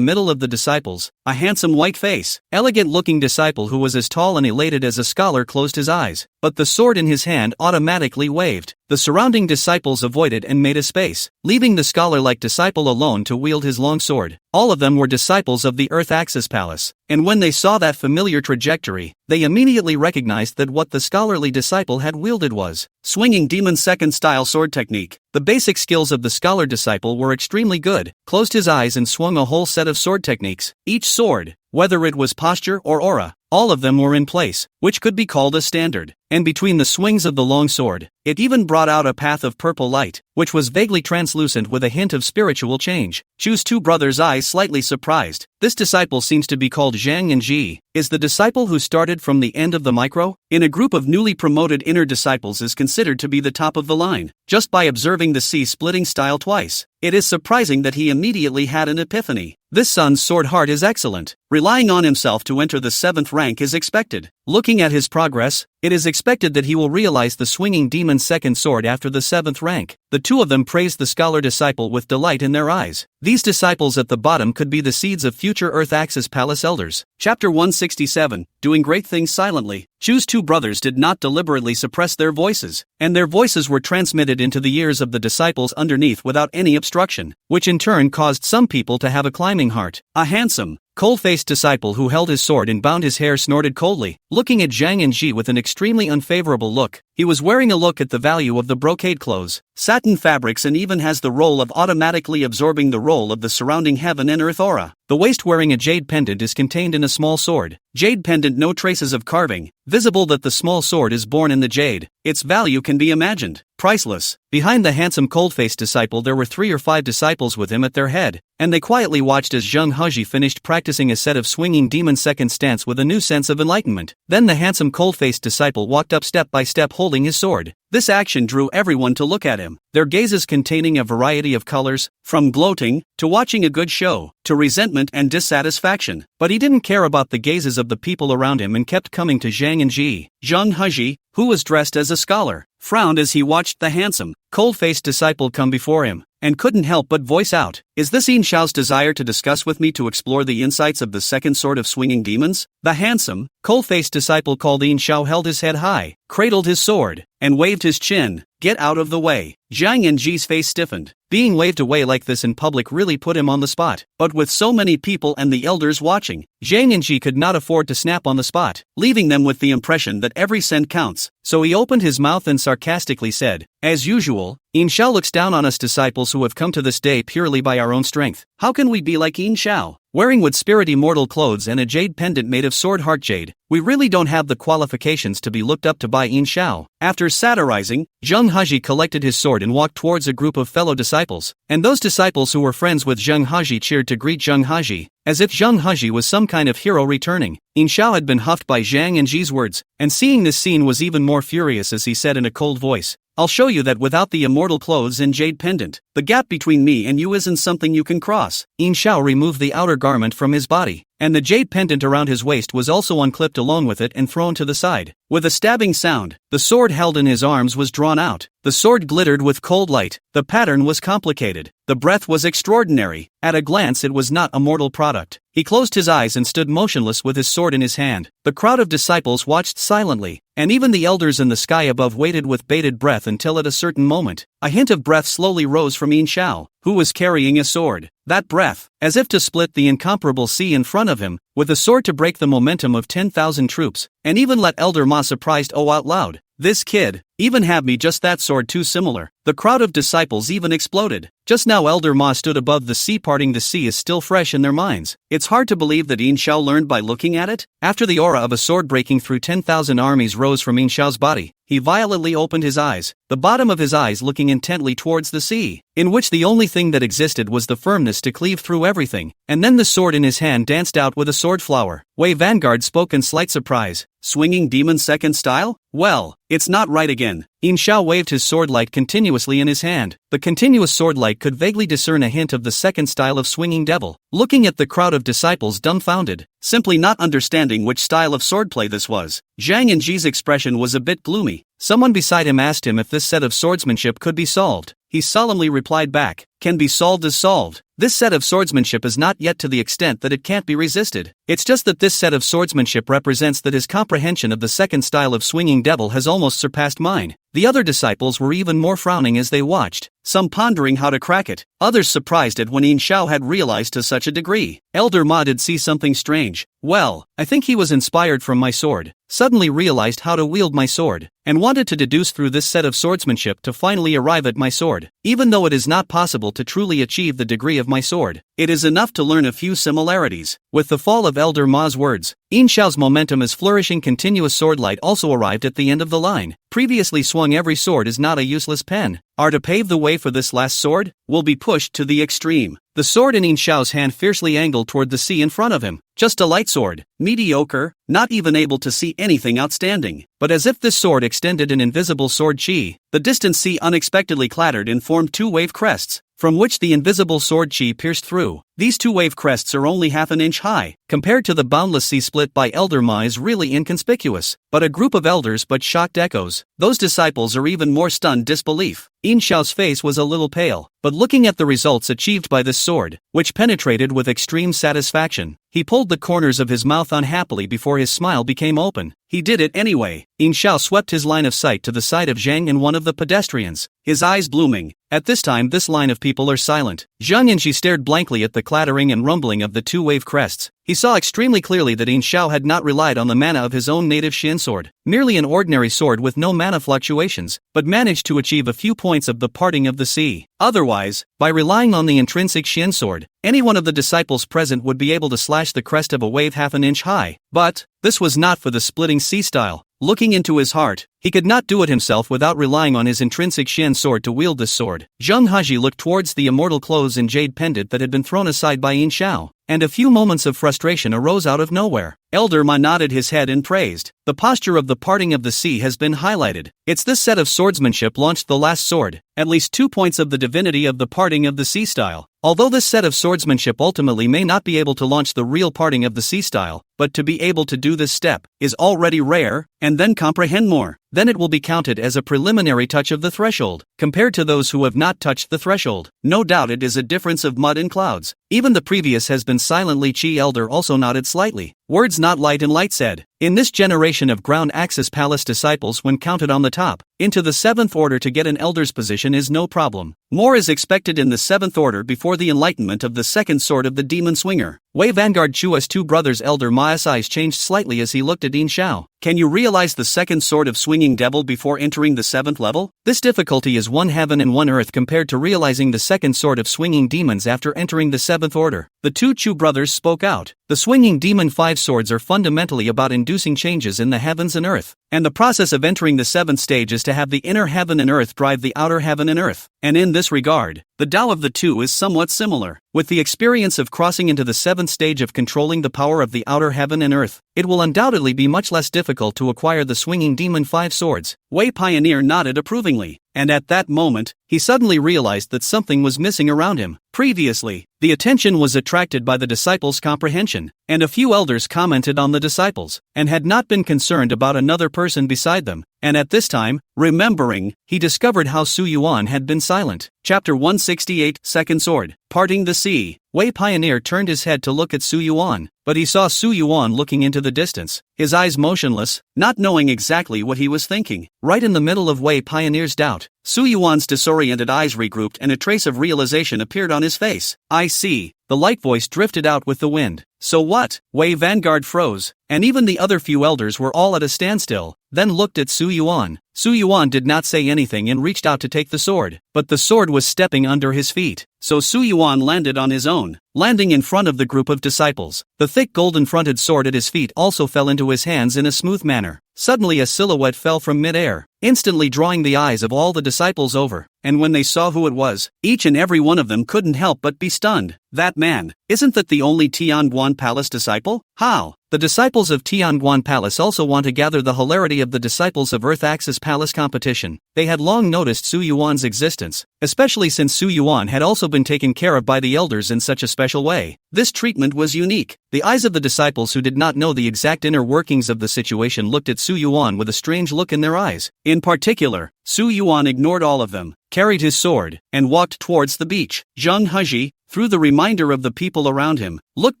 [SPEAKER 1] middle of the disciples, a handsome white-faced, elegant-looking disciple who was as tall and elated as a scholar closed his eyes, but the sword in his hand automatically waved. The surrounding disciples avoided and made a space, leaving the scholar-like disciple alone to wield his long sword. All of them were disciples of the Earth Axis Palace, and when they saw that familiar trajectory, they immediately recognized that what the scholarly disciple had wielded was swinging demon second style sword technique. The basic skills of the scholar disciple were extremely good, closed his eyes and swung a whole set of sword techniques. Each sword, whether it was posture or aura, all of them were in place, which could be called a standard, and between the swings of the long sword, it even brought out a path of purple light, which was vaguely translucent with a hint of spiritual change. Chu's two brothers' eyes slightly surprised. This disciple seems to be called Zhang Ji, is the disciple who started from the end of the micro, in a group of newly promoted inner disciples is considered to be the top of the line, just by observing the sea-splitting style twice. It is surprising that he immediately had an epiphany. This son's sword heart is excellent. Relying on himself to enter the 7th rank is expected. Looking at his progress, it is expected that he will realize the swinging demon second sword after the 7th rank. The two of them praised the scholar disciple with delight in their eyes. These disciples at the bottom could be the seeds of future Earth Axis Palace elders. Chapter 167, Doing Great Things Silently. Chu's two brothers did not deliberately suppress their voices, and their voices were transmitted into the ears of the disciples underneath without any obstruction, which in turn caused some people to have a climbing heart. A handsome, cold-faced disciple who held his sword and bound his hair snorted coldly, looking at Zhang Ji with an extremely unfavorable look. He was wearing a look at the value of the brocade clothes, satin fabrics, and even has the role of automatically absorbing the role of the surrounding heaven and earth aura. The waist wearing a jade pendant is contained in a small sword. Jade pendant, no traces of carving, visible that the small sword is born in the jade. Its value can be imagined. Priceless. Behind the handsome cold-faced disciple there were 3 or 5 disciples with him at their head, and they quietly watched as Zhang Haji finished practicing a set of swinging demon second stance with a new sense of enlightenment. Then the handsome cold-faced disciple walked up step by step holding his sword. This action drew everyone to look at him, their gazes containing a variety of colors, from gloating, to watching a good show, to resentment and dissatisfaction. But he didn't care about the gazes of the people around him and kept coming to Zhang Ji. Zhang Haji, who was dressed as a scholar, frowned as he watched the handsome, cold-faced disciple come before him, and couldn't help but voice out, "Is this Yin Shao's desire to discuss with me to explore the insights of the second sort of swinging demons?" The handsome, cold-faced disciple called Yin Shao held his head high, cradled his sword, and waved his chin. "Get out of the way." Zhang Ji's face stiffened. Being waved away like this in public really put him on the spot. But with so many people and the elders watching, Zhang Ji could not afford to snap on the spot, leaving them with the impression that every cent counts. So he opened his mouth and sarcastically said, "As usual, Yin Shao looks down on us disciples who have come to this day purely by our own strength. How can we be like Yin Shao? Wearing with spirit immortal clothes and a jade pendant made of sword heart jade, we really don't have the qualifications to be looked up to by Yin Shao." After satirizing, Zhang Haji collected his sword and walked towards a group of fellow disciples, and those disciples who were friends with Zhang Haji cheered to greet Zhang Haji, as if Zhang Haji was some kind of hero returning. Yin Shao had been huffed by Zhang Ji's words, and seeing this scene was even more furious as he said in a cold voice, "I'll show you that without the immortal clothes and jade pendant, the gap between me and you isn't something you can cross." Yin Shao removed the outer garment from his body, and the jade pendant around his waist was also unclipped along with it and thrown to the side. With a stabbing sound, the sword held in his arms was drawn out. The sword glittered with cold light. The pattern was complicated. The breath was extraordinary. At a glance it was not a mortal product. He closed his eyes and stood motionless with his sword in his hand. The crowd of disciples watched silently, and even the elders in the sky above waited with bated breath until at a certain moment, a hint of breath slowly rose from Yin Shao, who was carrying a sword. That breath, as if to split the incomparable sea in front of him, with a sword to break the momentum of 10,000 troops, and even let Elder Ma surprised "Oh" out loud. This kid, Even have me just that sword too similar. The crowd of disciples even exploded. Just now Elder Ma stood above the sea. Parting the sea is still fresh in their minds. It's hard to believe that Yin Xiao learned by looking at it. After the aura of a sword breaking through 10,000 armies rose from Yin Xiao's body, he violently opened his eyes, the bottom of his eyes looking intently towards the sea, in which the only thing that existed was the firmness to cleave through everything, and then the sword in his hand danced out with a sword flower. Wei Vanguard spoke in slight surprise. Swinging demon second style? Well, it's not right again. Yin Xiao waved his sword light continuously in his hand. The continuous sword light could vaguely discern a hint of the second style of swinging devil. Looking at the crowd of disciples dumbfounded, simply not understanding which style of swordplay this was, Zhang and Ji's expression was a bit gloomy. Someone beside him asked him if this set of swordsmanship could be solved. He solemnly replied back, "Can be solved is solved. This set of swordsmanship is not yet to the extent that it can't be resisted. It's just that this set of swordsmanship represents that his comprehension of the second style of swinging devil has almost surpassed mine." The other disciples were even more frowning as they watched, some pondering how to crack it, others surprised at when Yin Xiao had realized to such a degree. Elder Ma did see something strange. Well, I think he was inspired from my sword, suddenly realized how to wield my sword, and wanted to deduce through this set of swordsmanship to finally arrive at my sword. Even though it is not possible to truly achieve the degree of my sword, it is enough to learn a few similarities. With the fall of Elder Ma's words, Yin Xiao's momentum as flourishing continuous sword light also arrived at the end of the line. Previously swung every sword is not a useless pen. Are to pave the way for this last sword, will be pushed to the extreme. The sword in Yin Xiao's hand fiercely angled toward the sea in front of him. Just a light sword, mediocre, not even able to see anything outstanding. But as if this sword extended an invisible sword chi, the distant sea unexpectedly clattered and formed two wave crests, from which the invisible sword chi pierced through. These two wave crests are only half an inch high, compared to the boundless sea split by Elder Ma is really inconspicuous. But a group of elders but shocked echoes. Those disciples are even more stunned disbelief. Yin Xiao's face was a little pale, but looking at the results achieved by this sword, which penetrated with extreme satisfaction, he pulled the corners of his mouth unhappily before his smile became open. He did it anyway. Yin Xiao swept his line of sight to the side of Zhang and one of the pedestrians, his eyes blooming. At this time this line of people are silent. Zhang and she stared blankly at the clattering and rumbling of the two wave crests. He saw extremely clearly that Yin Xiao had not relied on the mana of his own native Xin sword, merely an ordinary sword with no mana fluctuations, but managed to achieve a few points of the parting of the sea. Otherwise, by relying on the intrinsic Xin sword, any one of the disciples present would be able to slash the crest of a wave half an inch high. But this was not for the splitting sea style. Looking into his heart, he could not do it himself without relying on his intrinsic Xian sword to wield this sword. Zhang Haji looked towards the immortal clothes and jade pendant that had been thrown aside by Yin Xiao, and a few moments of frustration arose out of nowhere. Elder Ma nodded his head and praised. The posture of the parting of the sea has been highlighted. It's this set of swordsmanship launched the last sword, at least 2 points of the divinity of the parting of the sea style. Although this set of swordsmanship ultimately may not be able to launch the real parting of the sea style, but to be able to do this step is already rare, and then comprehend more. Then it will be counted as a preliminary touch of the threshold, compared to those who have not touched the threshold. No doubt it is a difference of mud and clouds. Even the previous has been silently. Chi Elder also nodded slightly. Words not light and light said. In this generation of ground axis palace disciples, when counted on the top, into the 7th order to get an elder's position is no problem. More is expected in the 7th order before the enlightenment of the second sword of the demon swinger. Wei Vanguard Chua's two brothers Elder Ma's eyes changed slightly as he looked at Yin Xiao. Can you realize the second sword of swinging devil before entering the 7th level? This difficulty is 1 heaven and 1 earth compared to realizing the second sword of swinging demons after entering the 7th order. The two Chu brothers spoke out. The swinging demon 5 swords are fundamentally about inducing changes in the heavens and earth, and the process of entering the 7th stage is to have the inner heaven and earth drive the outer heaven and earth. And in this regard, the Tao of the two is somewhat similar. With the experience of crossing into the 7th stage of controlling the power of the outer heaven and earth, it will undoubtedly be much less difficult to acquire the swinging demon 5 swords. Wei Pioneer nodded approvingly, and at that moment, he suddenly realized that something was missing around him. Previously, the attention was attracted by the disciples' comprehension, and a few elders commented on the disciples, and had not been concerned about another person beside them. And at this time, remembering, he discovered how Su Yuan had been silent. Chapter 168, Second Sword, Parting the Sea. Wei Pioneer turned his head to look at Su Yuan, but he saw Su Yuan looking into the distance, his eyes motionless, not knowing exactly what he was thinking. Right in the middle of Wei Pioneer's doubt, Su Yuan's disoriented eyes regrouped and a trace of realization appeared on his face. I see. The light voice drifted out with the wind. So what? Wei Vanguard froze, and even the other few elders were all at a standstill, then looked at Su Yuan. Su Yuan did not say anything and reached out to take the sword, but the sword was stepping under his feet. So Su Yuan landed on his own, landing in front of the group of disciples. The thick golden-fronted sword at his feet also fell into his hands in a smooth manner. Suddenly a silhouette fell from mid-air, instantly drawing the eyes of all the disciples over, and when they saw who it was, each and every one of them couldn't help but be stunned. That man, isn't that the only Tianguan Palace disciple? How? The disciples of Tianguan Palace also want to gather the hilarity of the disciples of Earth Axis Palace competition. They had long noticed Su Yuan's existence, especially since Su Yuan had also been taken care of by the elders in such a special way. This treatment was unique. The eyes of the disciples who did not know the exact inner workings of the situation looked at Su Yuan with a strange look in their eyes. In particular, Su Yuan ignored all of them, carried his sword, and walked towards the beach. Zhang Heji, through the reminder of the people around him, looked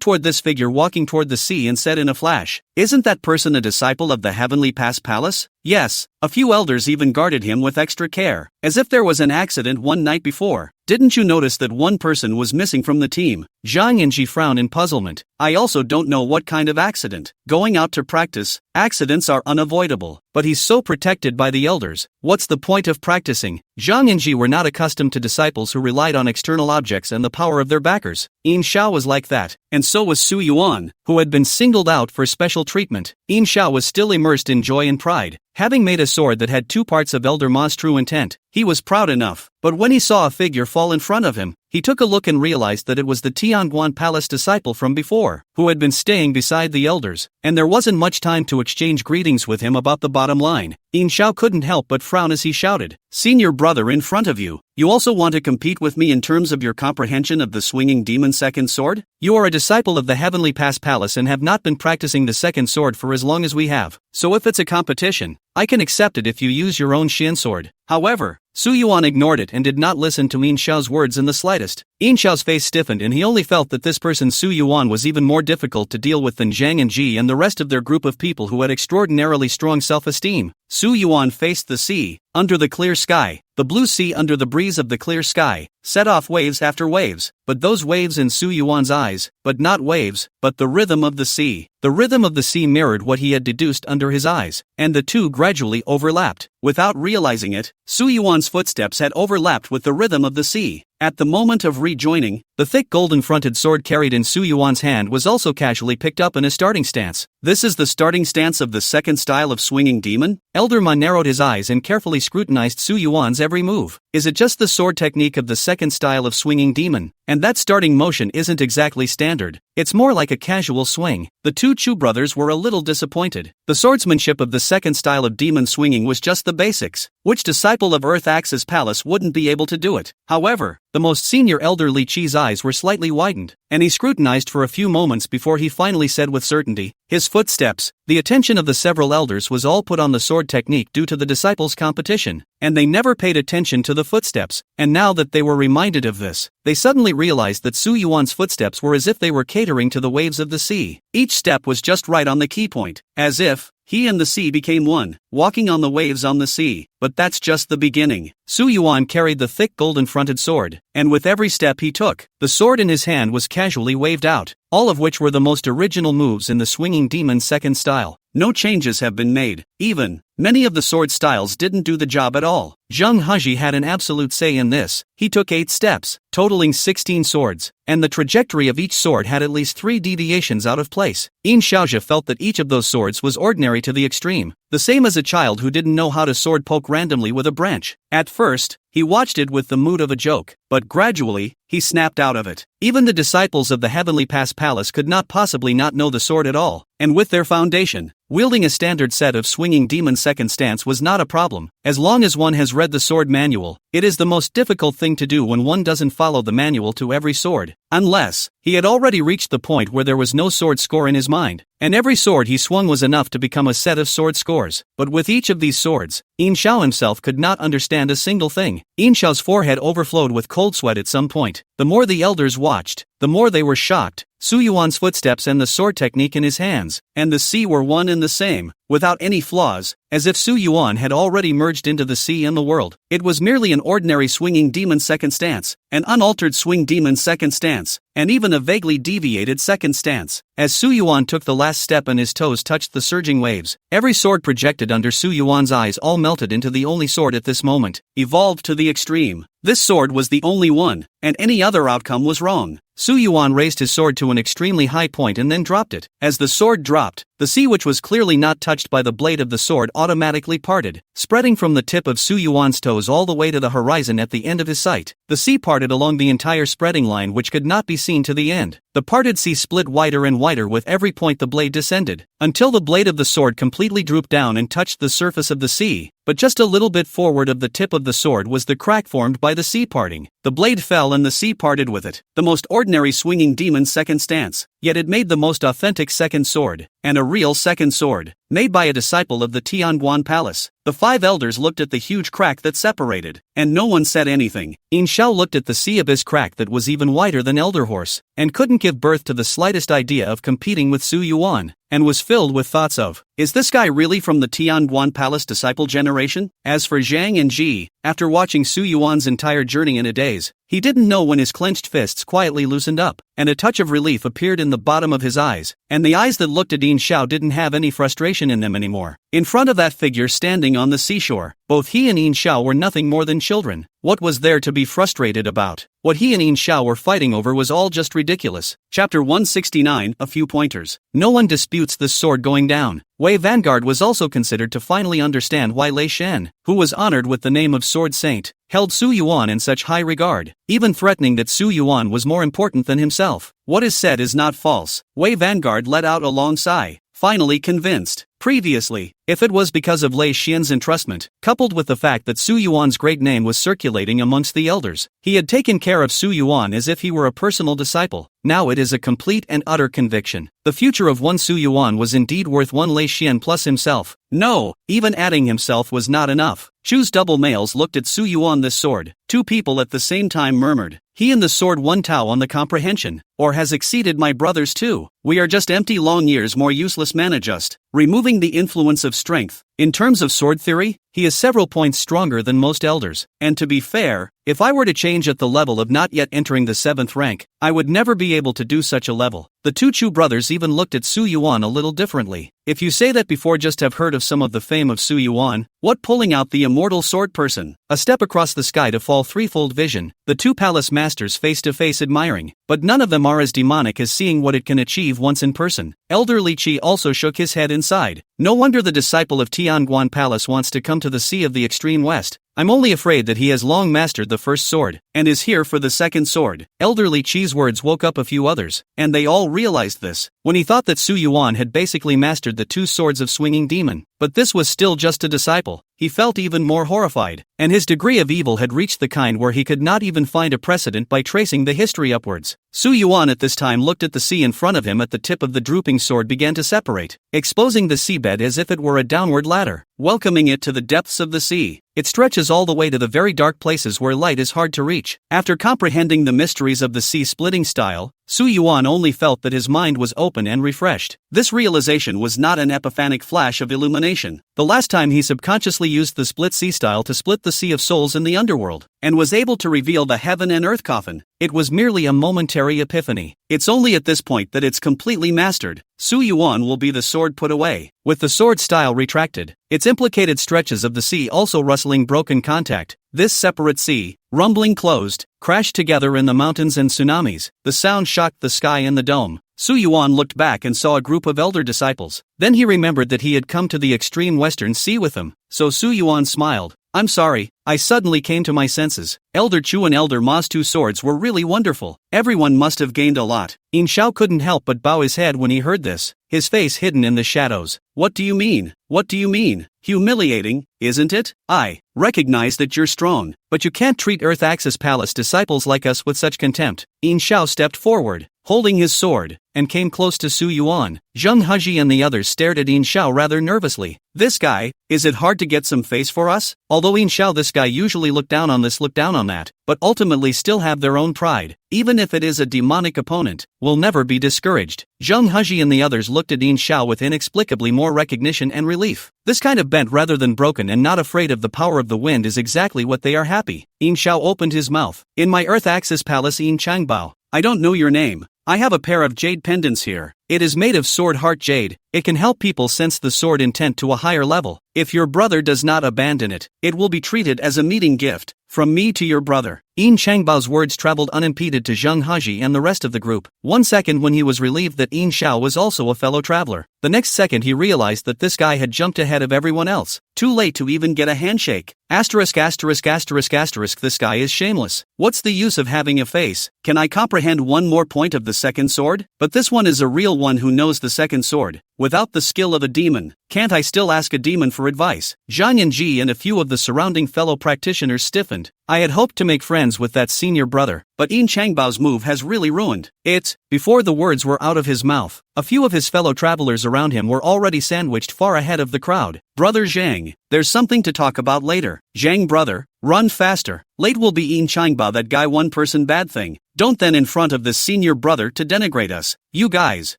[SPEAKER 1] toward this figure walking toward the sea and said in a flash, "Isn't that person a disciple of the Heavenly Pass Palace?" Yes, a few elders even guarded him with extra care, as if there was an accident one night before. Didn't you notice that one person was missing from the team? Zhang Ji frowned in puzzlement. I also don't know what kind of accident. Going out to practice, accidents are unavoidable, but he's so protected by the elders. What's the point of practicing? Zhang and Ji were not accustomed to disciples who relied on external objects and the power of their backers. Yin Shao was like that, and so was Su Yuan, who had been singled out for special treatment. Yin Shao was still immersed in joy and pride. Having made a sword that had 2 parts of Elder Ma's true intent, he was proud enough. But when he saw a figure fall in front of him, he took a look and realized that it was the Tianguan Palace disciple from before, who had been staying beside the elders, and there wasn't much time to exchange greetings with him about the bottom line. Yin Shao couldn't help but frown as he shouted, "Senior brother in front of you, you also want to compete with me in terms of your comprehension of the swinging demon second sword? You are a disciple of the Heavenly Pass Palace and have not been practicing the second sword for as long as we have, so if it's a competition, I can accept it if you use your own Shin sword." However, Su Yuan ignored it and did not listen to Yin Shao's words in the slightest. Yin Shao's face stiffened and he only felt that this person Su Yuan was even more difficult to deal with than Zhang and Ji and the rest of their group of people who had extraordinarily strong self-esteem. Su Yuan faced the sea, under the clear sky. The blue sea under the breeze of the clear sky, set off waves after waves, but those waves in Su Yuan's eyes, but not waves, but the rhythm of the sea. The rhythm of the sea mirrored what he had deduced under his eyes, and the two gradually overlapped. Without realizing it, Su Yuan's footsteps had overlapped with the rhythm of the sea. At the moment of rejoining, the thick golden-fronted sword carried in Su Yuan's hand was also casually picked up in a starting stance. This is the starting stance of the second style of swinging demon? Elder Ma narrowed his eyes and carefully scrutinized Su Yuan's every move. Is it just the sword technique of the second style of swinging demon? And that starting motion isn't exactly standard. It's more like a casual swing. The two Chu brothers were a little disappointed. The swordsmanship of the second style of demon swinging was just the basics. Which disciple of Earth Axis Palace wouldn't be able to do it? However, the most senior elder Li Qi's eyes were slightly widened, and he scrutinized for a few moments before he finally said with certainty, his footsteps. The attention of the several elders was all put on the sword technique due to the disciples' competition, and they never paid attention to the footsteps, and now that they were reminded of this, they suddenly realized that Su Yuan's footsteps were as if they were catering to the waves of the sea. Each step was just right on the key point, as if he and the sea became one, walking on the waves on the sea. But that's just the beginning. Su Yuan carried the thick golden-fronted sword, and with every step he took, the sword in his hand was casually waved out, all of which were the most original moves in the swinging demon second style. No changes have been made. Even many of the sword styles didn't do the job at all. Zhang Heji had an absolute say in this. He took 8 steps, totaling 16 swords, and the trajectory of each sword had at least 3 deviations out of place. Yin Shaoxia felt that each of those swords was ordinary to the extreme, the same as a child who didn't know how to sword poke randomly with a branch. At first, he watched it with the mood of a joke, but gradually, he snapped out of it. Even the disciples of the Heavenly Pass Palace could not possibly not know the sword at all, and with their foundation, wielding a standard set of swinging demon second stance was not a problem, as long as one has read the sword manual. It is the most difficult thing to do when one doesn't follow the manual to every sword. Unless, he had already reached the point where there was no sword score in his mind, and every sword he swung was enough to become a set of sword scores. But with each of these swords, Yin Shao himself could not understand a single thing. Yin Shao's forehead overflowed with cold sweat at some point. The more the elders watched, the more they were shocked. Su Yuan's footsteps and the sword technique in his hands, and the sea were one and the same. without any flaws, as if Su Yuan had already merged into the sea and the world. It was merely an ordinary swinging demon second stance, an unaltered swing demon second stance, and even a vaguely deviated second stance. As Su Yuan took the last step and his toes touched the surging waves, every sword projected under Su Yuan's eyes all melted into the only sword at this moment, evolved to the extreme. This sword was the only one, and any other outcome was wrong. Su Yuan raised his sword to an extremely high point and then dropped it. As the sword dropped, the sea, which was clearly not touched by the blade of the sword, automatically parted, spreading from the tip of Su Yuan's toes all the way to the horizon at the end of his sight. The sea parted along the entire spreading line, which could not be seen to the end. The parted sea split wider and wider with every point the blade descended, until the blade of the sword completely drooped down and touched the surface of the sea. But just a little bit forward of the tip of the sword was the crack formed by the sea parting. The blade fell and the sea parted with it. The most ordinary swinging demon second stance, yet it made the most authentic second sword, and a real second sword, made by a disciple of the Tianguan Palace. The 5 elders looked at the huge crack that separated, and no one said anything. Yin Xiao looked at the sea abyss crack that was even wider than Elder Horse, and couldn't give birth to the slightest idea of competing with Su Yuan, and was filled with thoughts of, is this guy really from the Tianguan Palace disciple generation? As for Zhang and Ji, after watching Su Yuan's entire journey in a daze, he didn't know when his clenched fists quietly loosened up, and a touch of relief appeared in the bottom of his eyes, and the eyes that looked at Yin Xiao didn't have any frustration in them anymore. In front of that figure standing on the seashore, both he and Yin Xiao were nothing more than children. What was there to be frustrated about? What he and Yin Xiao were fighting over was all just ridiculous. Chapter 169, A Few Pointers. No one disputes this sword going down. Wei Vanguard was also considered to finally understand why Lei Shen, who was honored with the name of Sword Saint, held Su Yuan in such high regard, even threatening that Su Yuan was more important than himself. What is said is not false. Wei Vanguard let out a long sigh, finally convinced. Previously, if it was because of Lei Xian's entrustment, coupled with the fact that Su Yuan's great name was circulating amongst the elders, he had taken care of Su Yuan as if he were a personal disciple. Now it is a complete and utter conviction. The future of one Su Yuan was indeed worth one Lei Xian plus himself. No, even adding himself was not enough. Chu's double males looked at Su Yuan this sword. 2 people at the same time murmured, he and the sword 1 Tao on the comprehension, or has exceeded my brothers too. We are just empty long years more useless man adjust, removing the influence of strength. In terms of sword theory, he is several points stronger than most elders, and to be fair, if I were to change at the level of not yet entering the 7th rank, I would never be able to do such a level. The 2 Chu brothers even looked at Su Yuan a little differently. If you say that before, just have heard of some of the fame of Su Yuan, what pulling out the immortal sword person? A step across the sky to fall threefold vision, the 2 palace masters face to face admiring, but none of them are as demonic as seeing what it can achieve once in person. Elder Li Qi also shook his head inside. No wonder the disciple of Tianguan Palace wants to come to the Sea of the Extreme West. I'm only afraid that he has long mastered the first sword, and is here for the second sword. Elder Li Qi's words woke up a few others, and they all realized this, when he thought that Su Yuan had basically mastered the 2 swords of swinging demon. But this was still just a disciple. He felt even more horrified, and his degree of evil had reached the kind where he could not even find a precedent by tracing the history upwards. Su Yuan at this time looked at the sea in front of him. At the tip of the drooping sword began to separate, exposing the seabed as if it were a downward ladder, welcoming it to the depths of the sea. It stretches all the way to the very dark places where light is hard to reach. After comprehending the mysteries of the sea-splitting style, Su Yuan only felt that his mind was open and refreshed. This realization was not an epiphanic flash of illumination. The last time he subconsciously used the split sea style to split the sea of souls in the underworld, and was able to reveal the heaven and earth coffin, it was merely a momentary epiphany. It's only at this point that it's completely mastered. Su Yuan will be the sword put away, with the sword style retracted, its implicated stretches of the sea also rustling broken contact. This separate sea, rumbling closed, crashed together in the mountains and tsunamis. The sound shocked the sky and the dome. Su Yuan looked back and saw a group of elder disciples. Then he remembered that he had come to the extreme western sea with them, so Su Yuan smiled. I'm sorry, I suddenly came to my senses. Elder Chu and Elder Ma's 2 swords were really wonderful. Everyone must have gained a lot. Yin Xiao couldn't help but bow his head when he heard this, his face hidden in the shadows. What do you mean? What do you mean? Humiliating, isn't it? I recognize that you're strong, but you can't treat Earth Axis Palace disciples like us with such contempt. Yin Xiao stepped forward, holding his sword, and came close to Su Yuan. Zhang Heji and the others stared at Yin Xiao rather nervously. This guy, is it hard to get some face for us? Although Yin Xiao this guy usually look down on this look down on that, but ultimately still have their own pride. Even if it is a demonic opponent, will never be discouraged. Zhang Heji and the others looked at Yin Xiao with inexplicably more recognition and relief. This kind of bent rather than broken and not afraid of the power of the wind is exactly what they are happy. Yin Xiao opened his mouth. In my Earth Axis Palace Yin Changbao. I don't know your name. I have a pair of jade pendants here. It is made of sword heart jade. It can help people sense the sword intent to a higher level. If your brother does not abandon it, it will be treated as a meeting gift. From me to your brother. Yin Changbao's words traveled unimpeded to Zhang Heji and the rest of the group. 1 second when he was relieved that Yin Xiao was also a fellow traveler. The next second he realized that this guy had jumped ahead of everyone else. Too late to even get a handshake. Asterisk asterisk asterisk asterisk this guy is shameless. What's the use of having a face? Can I comprehend one more point of the second sword? But this one is a real one who knows the second sword. Without the skill of a demon, can't I still ask a demon for advice? Tian Ji and a few of the surrounding fellow practitioners stiffened. I had hoped to make friends with that senior brother, but Yin Changbao's move has really ruined it. Before the words were out of his mouth, a few of his fellow travelers around him were already sandwiched far ahead of the crowd. Brother Zhang, there's something to talk about later. Zhang brother, run faster. Late will be Yin Changbao that guy one person bad thing. Don't then in front of this senior brother to denigrate us. You guys.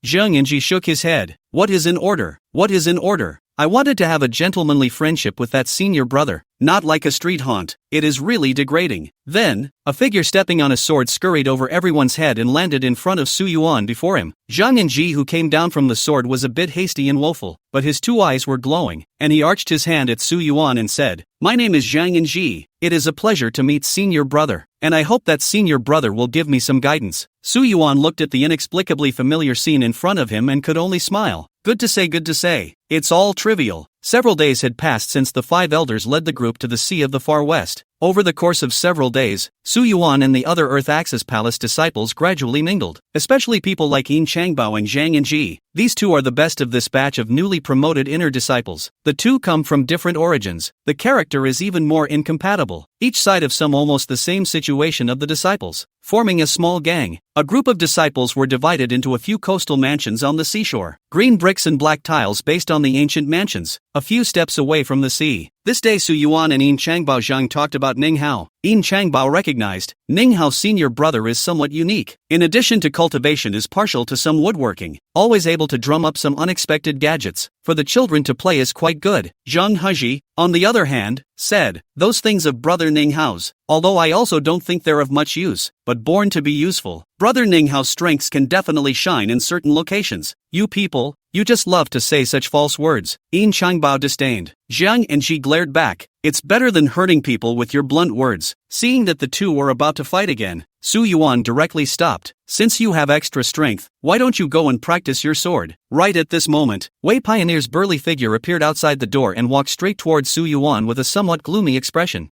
[SPEAKER 1] Zhang Ji shook his head. What is in order? What is in order? I wanted to have a gentlemanly friendship with that senior brother, not like a street haunt. It is really degrading. Then, a figure stepping on a sword scurried over everyone's head and landed in front of Su Yuan before him. Zhang Ji who came down from the sword was a bit hasty and woeful, but his 2 eyes were glowing, and he arched his hand at Su Yuan and said, My name is Zhang Ji. It is a pleasure to meet senior brother, and I hope that senior brother will give me some guidance. Su Yuan looked at the inexplicably familiar scene in front of him and could only smile. Good to say, good to say. It's all trivial. Several days had passed since the 5 elders led the group to the Sea of the Far West. Over the course of several days, Su Yuan and the other Earth Axis Palace disciples gradually mingled, especially people like Yin Changbao and Zhang Ji. These two are the best of this batch of newly promoted inner disciples. The two come from different origins. The character is even more incompatible. Each side of some almost the same situation of the disciples, forming a small gang. A group of disciples were divided into a few coastal mansions on the seashore. Green bricks and black tiles based on the ancient mansions, a few steps away from the sea. This day Su Yuan and Yin Changbao Zhang talked about Ning Hao. Yin Changbao recognized, Ning Hao's senior brother is somewhat unique. In addition to cultivation is partial to some woodworking, always able to drum up some unexpected gadgets. For the children to play is quite good. Zhang Heji, on the other hand, said, those things of brother Ning Hao's, although I also don't think they're of much use, but born to be useful. Brother Ning Hao's strengths can definitely shine in certain locations. You people, you just love to say such false words. Yin Changbao disdained. Zhang Ji glared back. It's better than hurting people with your blunt words. Seeing that the two were about to fight again, Su Yuan directly stopped. Since you have extra strength, why don't you go and practice your sword? Right at this moment, Wei Pioneer's burly figure appeared outside the door and walked straight towards Su Yuan with a somewhat gloomy expression.